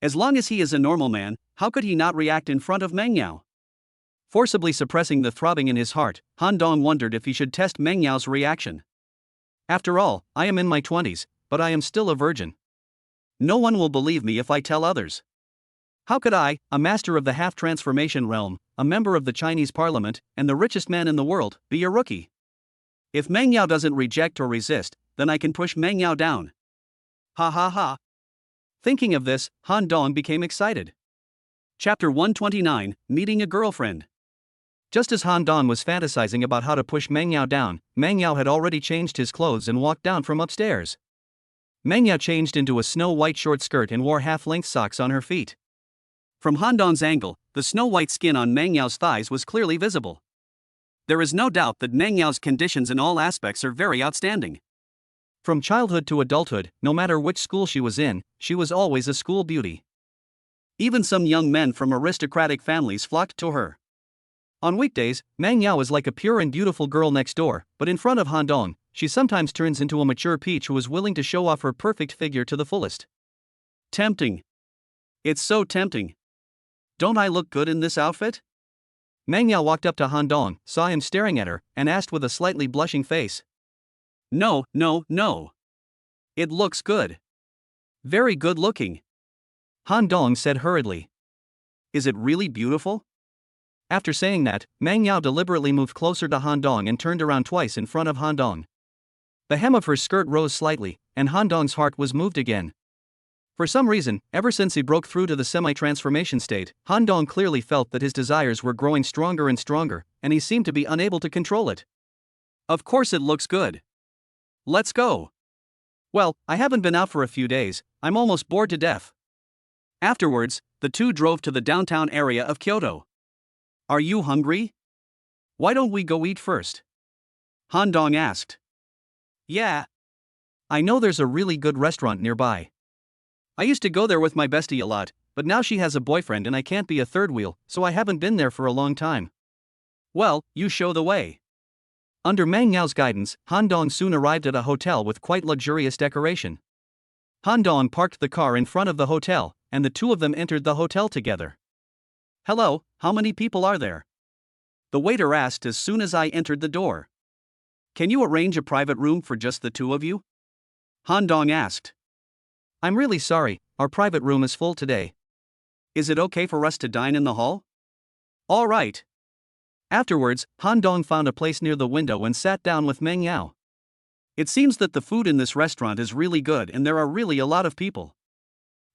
As long as he is a normal man, how could he not react in front of Meng Yao? Forcibly suppressing the throbbing in his heart, Han Dong wondered if he should test Meng Yao's reaction. After all, I am in my 20s, but I am still a virgin. No one will believe me if I tell others. How could I, a master of the half-transformation realm, a member of the Chinese parliament, and the richest man in the world, be a rookie? If Meng Yao doesn't reject or resist, then I can push Meng Yao down. Ha ha ha. Thinking of this, Han Dong became excited. Chapter 129, Meeting a Girlfriend. Just as Han Dong was fantasizing about how to push Meng Yao down, Meng Yao had already changed his clothes and walked down from upstairs. Meng Yao changed into a snow-white short skirt and wore half-length socks on her feet. From Han Dong's angle, the snow-white skin on Meng Yao's thighs was clearly visible. There is no doubt that Meng Yao's conditions in all aspects are very outstanding. From childhood to adulthood, no matter which school she was in, she was always a school beauty. Even some young men from aristocratic families flocked to her. On weekdays, Meng Yao is like a pure and beautiful girl next door, but in front of Han Dong, she sometimes turns into a mature peach who is willing to show off her perfect figure to the fullest. Tempting. It's so tempting. Don't I look good in this outfit? Meng Yao walked up to Han Dong, saw him staring at her, and asked with a slightly blushing face. No, no, no. It looks good. Very good looking. Han Dong said hurriedly. Is it really beautiful? After saying that, Meng Yao deliberately moved closer to Han Dong and turned around twice in front of Han Dong. The hem of her skirt rose slightly, and Han Dong's heart was moved again. For some reason, ever since he broke through to the semi-transformation state, Han Dong clearly felt that his desires were growing stronger and stronger, and he seemed to be unable to control it. Of course it looks good. Let's go. Well, I haven't been out for a few days, I'm almost bored to death. Afterwards, the two drove to the downtown area of Kyoto. Are you hungry? Why don't we go eat first? Han Dong asked. Yeah. I know there's a really good restaurant nearby. I used to go there with my bestie a lot, but now she has a boyfriend and I can't be a third wheel, so I haven't been there for a long time. Well, you show the way. Under Meng Yao's guidance, Han Dong soon arrived at a hotel with quite luxurious decoration. Han Dong parked the car in front of the hotel, and the two of them entered the hotel together. Hello, how many people are there? The waiter asked as soon as I entered the door. Can you arrange a private room for just the two of you? Han Dong asked. I'm really sorry, our private room is full today. Is it okay for us to dine in the hall? All right. Afterwards, Han Dong found a place near the window and sat down with Meng Yao. It seems that the food in this restaurant is really good and there are really a lot of people.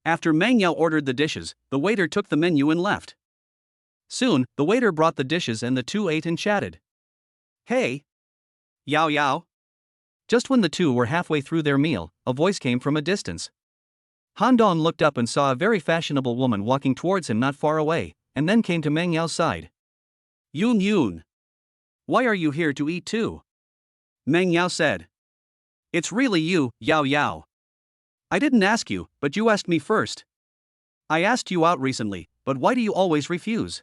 After Meng Yao ordered the dishes, the waiter took the menu and left. Soon, the waiter brought the dishes and the two ate and chatted. Hey! Yao Yao! Just when the two were halfway through their meal, a voice came from a distance. Han Dong looked up and saw a very fashionable woman walking towards him not far away, and then came to Meng Yao's side. Yun Yun! Why are you here to eat too? Meng Yao said. It's really you, Yao Yao. I didn't ask you, but you asked me first. I asked you out recently, but why do you always refuse?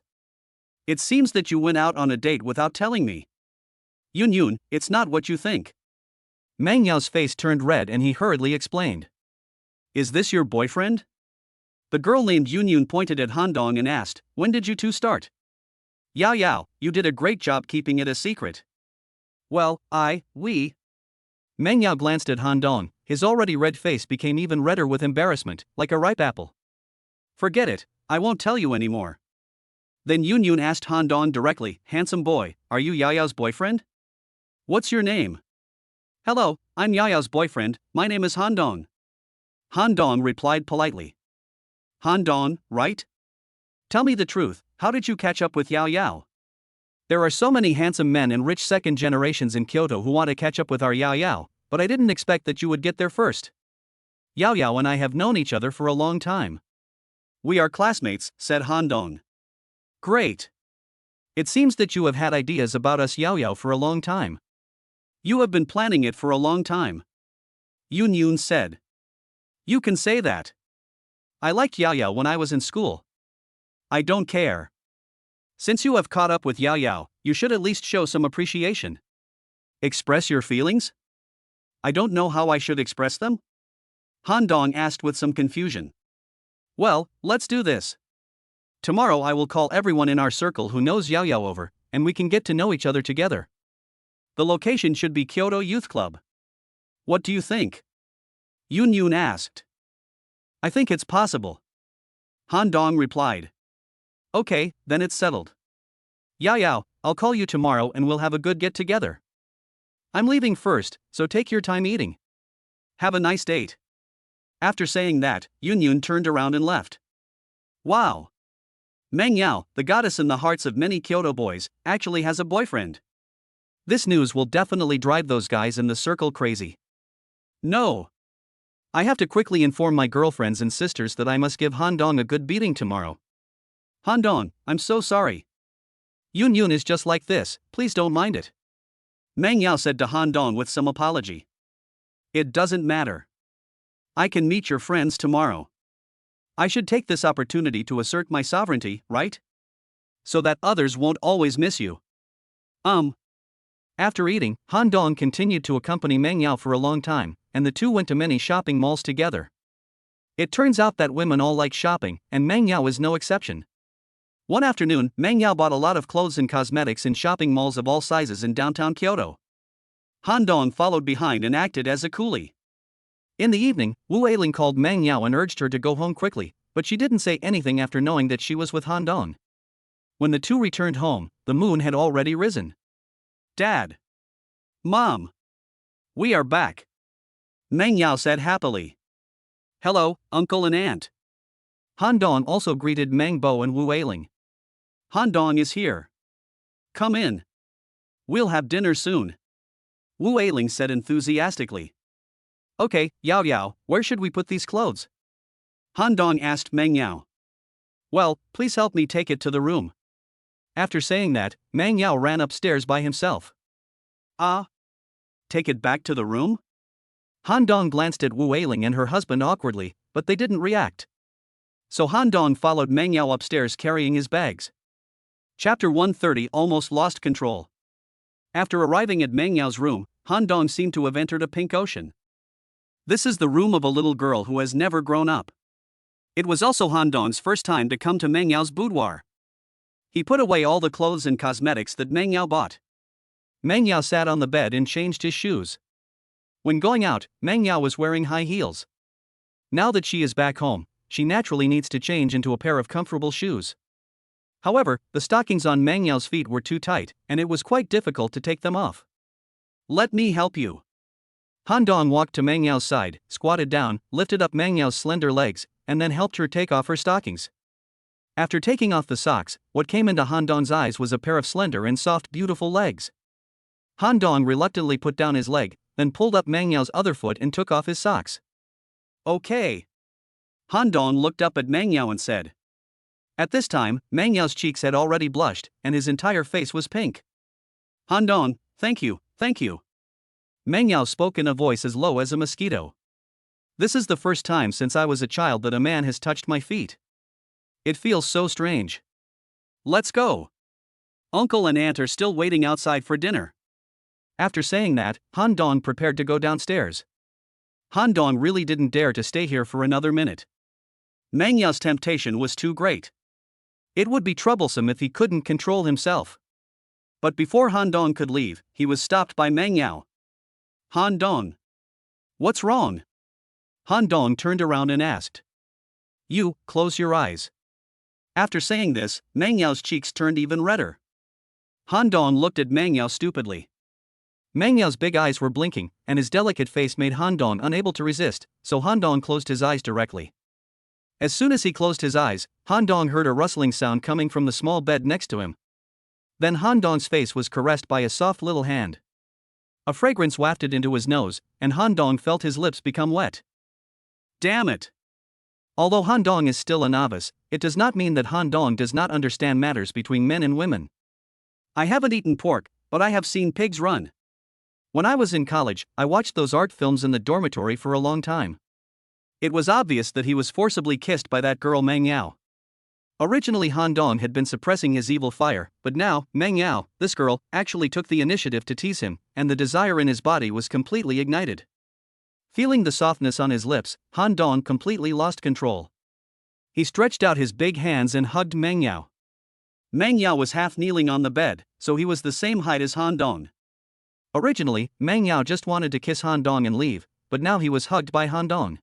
It seems that you went out on a date without telling me. Yun Yun, it's not what you think. Meng Yao's face turned red and he hurriedly explained. Is this your boyfriend? The girl named Yun Yun pointed at Han Dong and asked, when did you two start? Yao Yao, you did a great job keeping it a secret. Well, we. Meng Yao glanced at Han Dong, his already red face became even redder with embarrassment, like a ripe apple. Forget it, I won't tell you anymore. Then Yun Yun asked Han Dong directly, handsome boy, are you Yao Yao's boyfriend? What's your name? Hello, I'm Yao Yao's boyfriend, my name is Han Dong. Han Dong replied politely. Han Dong, right? Tell me the truth, how did you catch up with Yao Yao? There are so many handsome men and rich second generations in Kyoto who want to catch up with our Yao Yao, but I didn't expect that you would get there first. Yao Yao and I have known each other for a long time. We are classmates, said Han Dong. Great. It seems that you have had ideas about us Yao Yao for a long time. You have been planning it for a long time. Yun Yun said. You can say that. I liked Yao Yao when I was in school. I don't care. Since you have caught up with Yao Yao, you should at least show some appreciation. Express your feelings? I don't know how I should express them? Han Dong asked with some confusion. Well, let's do this. Tomorrow I will call everyone in our circle who knows Yao Yao over, and we can get to know each other together. The location should be Kyoto Youth Club. What do you think? Yun Yun asked. I think it's possible. Han Dong replied. Okay, then it's settled. Yao Yao, I'll call you tomorrow and we'll have a good get together. I'm leaving first, so take your time eating. Have a nice date. After saying that, Yun Yun turned around and left. Wow! Meng Yao, the goddess in the hearts of many Kyoto boys, actually has a boyfriend. This news will definitely drive those guys in the circle crazy. No! I have to quickly inform my girlfriends and sisters that I must give Han Dong a good beating tomorrow. Han Dong, I'm so sorry. Yun Yun is just like this, please don't mind it. Meng Yao said to Han Dong with some apology. It doesn't matter. I can meet your friends tomorrow. I should take this opportunity to assert my sovereignty, right? So that others won't always miss you. After eating, Han Dong continued to accompany Meng Yao for a long time, and the two went to many shopping malls together. It turns out that women all like shopping, and Meng Yao is no exception. One afternoon, Meng Yao bought a lot of clothes and cosmetics in shopping malls of all sizes in downtown Kyoto. Han Dong followed behind and acted as a coolie. In the evening, Wu Eiling called Meng Yao and urged her to go home quickly, but she didn't say anything after knowing that she was with Han Dong. When the two returned home, the moon had already risen. Dad! Mom! We are back! Meng Yao said happily. Hello, uncle and aunt. Han Dong also greeted Meng Bo and Wu Eiling. Han Dong is here. Come in. We'll have dinner soon. Wu Eiling said enthusiastically. Okay, Yao Yao, where should we put these clothes? Han Dong asked Meng Yao. Well, please help me take it to the room. After saying that, Meng Yao ran upstairs by himself. Take it back to the room? Han Dong glanced at Wu Eiling and her husband awkwardly, but they didn't react. So Han Dong followed Meng Yao upstairs carrying his bags. Chapter 130 Almost lost control. After arriving at Meng Yao's room, Han Dong seemed to have entered a pink ocean. This is the room of a little girl who has never grown up. It was also Han Dong's first time to come to Meng Yao's boudoir. He put away all the clothes and cosmetics that Meng Yao bought. Meng Yao sat on the bed and changed his shoes. When going out, Meng Yao was wearing high heels. Now that she is back home, she naturally needs to change into a pair of comfortable shoes. However, the stockings on Meng Yao's feet were too tight, and it was quite difficult to take them off. Let me help you. Han Dong walked to Meng Yao's side, squatted down, lifted up Meng Yao's slender legs, and then helped her take off her stockings. After taking off the socks, what came into Han Dong's eyes was a pair of slender and soft, beautiful legs. Han Dong reluctantly put down his leg, then pulled up Meng Yao's other foot and took off his socks. Okay. Han Dong looked up at Meng Yao and said. At this time, Meng Yao's cheeks had already blushed, and his entire face was pink. Han Dong, thank you, thank you. Meng Yao spoke in a voice as low as a mosquito. This is the first time since I was a child that a man has touched my feet. It feels so strange. Let's go. Uncle and aunt are still waiting outside for dinner. After saying that, Han Dong prepared to go downstairs. Han Dong really didn't dare to stay here for another minute. Meng Yao's temptation was too great. It would be troublesome if he couldn't control himself. But before Han Dong could leave, he was stopped by Meng Yao. Han Dong. What's wrong? Han Dong turned around and asked. You, close your eyes. After saying this, Meng Yao's cheeks turned even redder. Han Dong looked at Meng Yao stupidly. Meng Yao's big eyes were blinking, and his delicate face made Han Dong unable to resist, so Han Dong closed his eyes directly. As soon as he closed his eyes, Han Dong heard a rustling sound coming from the small bed next to him. Then Han Dong's face was caressed by a soft little hand. A fragrance wafted into his nose, and Han Dong felt his lips become wet. Damn it! Although Han Dong is still a novice, it does not mean that Han Dong does not understand matters between men and women. I haven't eaten pork, but I have seen pigs run. When I was in college, I watched those art films in the dormitory for a long time. It was obvious that he was forcibly kissed by that girl Meng Yao. Originally Han Dong had been suppressing his evil fire, but now, Meng Yao, this girl, actually took the initiative to tease him, and the desire in his body was completely ignited. Feeling the softness on his lips, Han Dong completely lost control. He stretched out his big hands and hugged Meng Yao. Meng Yao was half kneeling on the bed, so he was the same height as Han Dong. Originally, Meng Yao just wanted to kiss Han Dong and leave, but now he was hugged by Han Dong.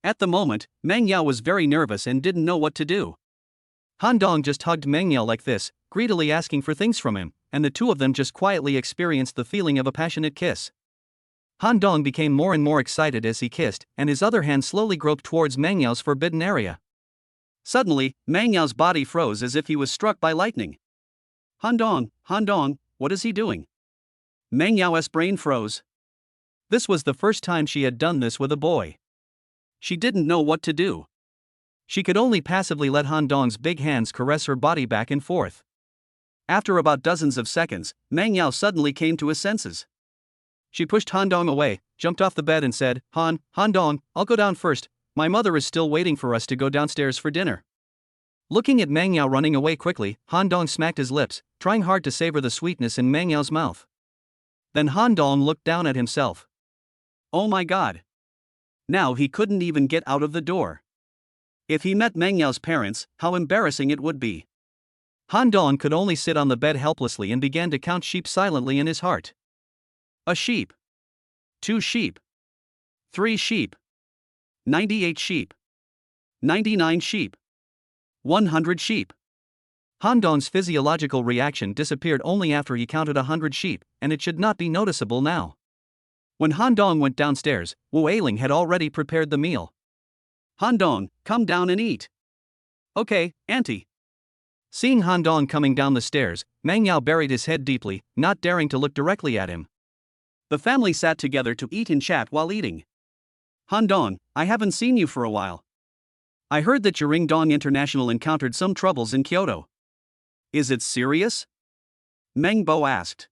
At the moment, Meng Yao was very nervous and didn't know what to do. Han Dong just hugged Meng Yao like this, greedily asking for things from him, and the two of them just quietly experienced the feeling of a passionate kiss. Han Dong became more and more excited as he kissed, and his other hand slowly groped towards Meng Yao's forbidden area. Suddenly, Meng Yao's body froze as if he was struck by lightning. Han Dong, what is he doing? Meng Yao's brain froze. This was the first time she had done this with a boy. She didn't know what to do. She could only passively let Han Dong's big hands caress her body back and forth. After about dozens of seconds, Meng Yao suddenly came to his senses. She pushed Han Dong away, jumped off the bed and said, Han Dong, I'll go down first. My mother is still waiting for us to go downstairs for dinner. Looking at Meng Yao running away quickly, Han Dong smacked his lips, trying hard to savor the sweetness in Meng Yao's mouth. Then Han Dong looked down at himself. Oh my god. Now he couldn't even get out of the door. If he met Meng Yao's parents, how embarrassing it would be. Han Dong could only sit on the bed helplessly and began to count sheep silently in his heart. A sheep. 2 sheep. 3 sheep. 98 sheep. 99 sheep. 100 sheep. Han Dong's physiological reaction disappeared only after he counted 100 sheep, and it should not be noticeable now. When Han Dong went downstairs, Wu Eiling had already prepared the meal. Han Dong, come down and eat. Okay, auntie. Seeing Han Dong coming down the stairs, Meng Yao buried his head deeply, not daring to look directly at him. The family sat together to eat and chat while eating. Han Dong, I haven't seen you for a while. I heard that your Dong International encountered some troubles in Kyoto. Is it serious? Meng Bo asked.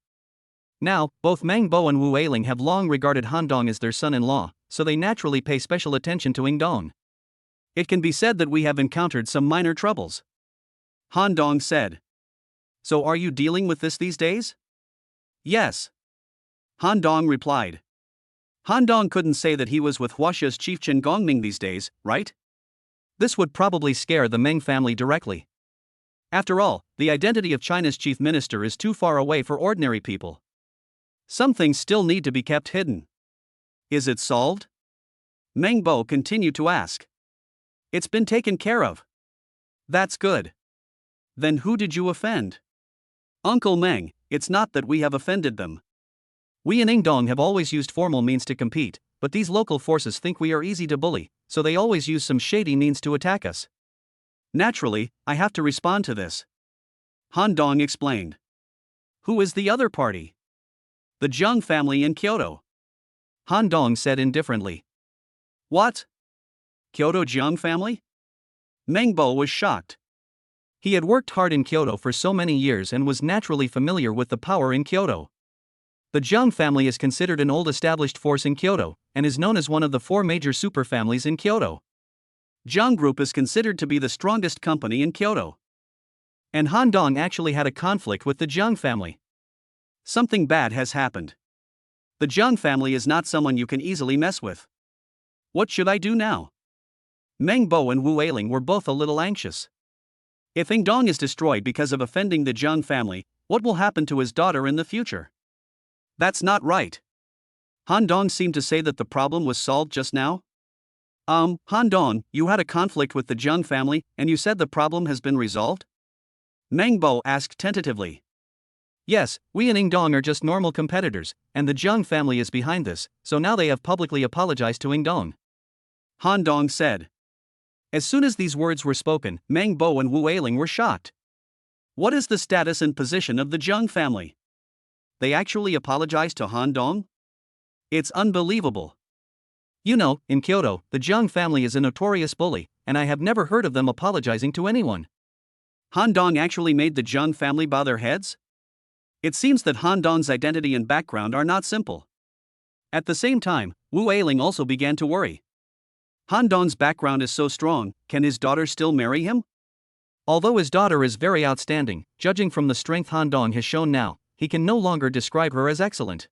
Now, both Meng Bo and Wu Eiling have long regarded Han Dong as their son-in-law, so they naturally pay special attention to Dong. It can be said that we have encountered some minor troubles. Han Dong said. So are you dealing with this these days? Yes. Han Dong replied. Han Dong couldn't say that he was with Huaxia's chieftain Gongming these days, right? This would probably scare the Meng family directly. After all, the identity of China's chief minister is too far away for ordinary people. Some things still need to be kept hidden. Is it solved? Meng Bo continued to ask. It's been taken care of. That's good. Then who did you offend? Uncle Meng, it's not that we have offended them. We and Dong have always used formal means to compete, but these local forces think we are easy to bully, so they always use some shady means to attack us. Naturally, I have to respond to this. Han Dong explained. Who is the other party? The Jiang family in Kyoto. Han Dong said indifferently. What? Kyoto Jiang family? Meng Bo was shocked. He had worked hard in Kyoto for so many years and was naturally familiar with the power in Kyoto. The Jiang family is considered an old established force in Kyoto, and is known as one of the 4 major superfamilies in Kyoto. Jiang Group is considered to be the strongest company in Kyoto. And Han Dong actually had a conflict with the Jiang family. Something bad has happened. The Jiang family is not someone you can easily mess with. What should I do now? Meng Bo and Wu Eiling were both a little anxious. If Dong is destroyed because of offending the Jiang family, what will happen to his daughter in the future? That's not right. Han Dong seemed to say that the problem was solved just now. Han Dong, you had a conflict with the Jiang family, and you said the problem has been resolved? Meng Bo asked tentatively. Yes, we and Dong are just normal competitors, and the Jiang family is behind this, so now they have publicly apologized to Dong. Han Dong said. As soon as these words were spoken, Meng Bo and Wu Eiling were shocked. What is the status and position of the Jiang family? They actually apologized to Han Dong? It's unbelievable. You know, in Kyoto, the Jiang family is a notorious bully, and I have never heard of them apologizing to anyone. Han Dong actually made the Jiang family bow their heads? It seems that Han Dong's identity and background are not simple. At the same time, Wu Eiling also began to worry. Han Dong's background is so strong, can his daughter still marry him? Although his daughter is very outstanding, judging from the strength Han Dong has shown now, he can no longer describe her as excellent.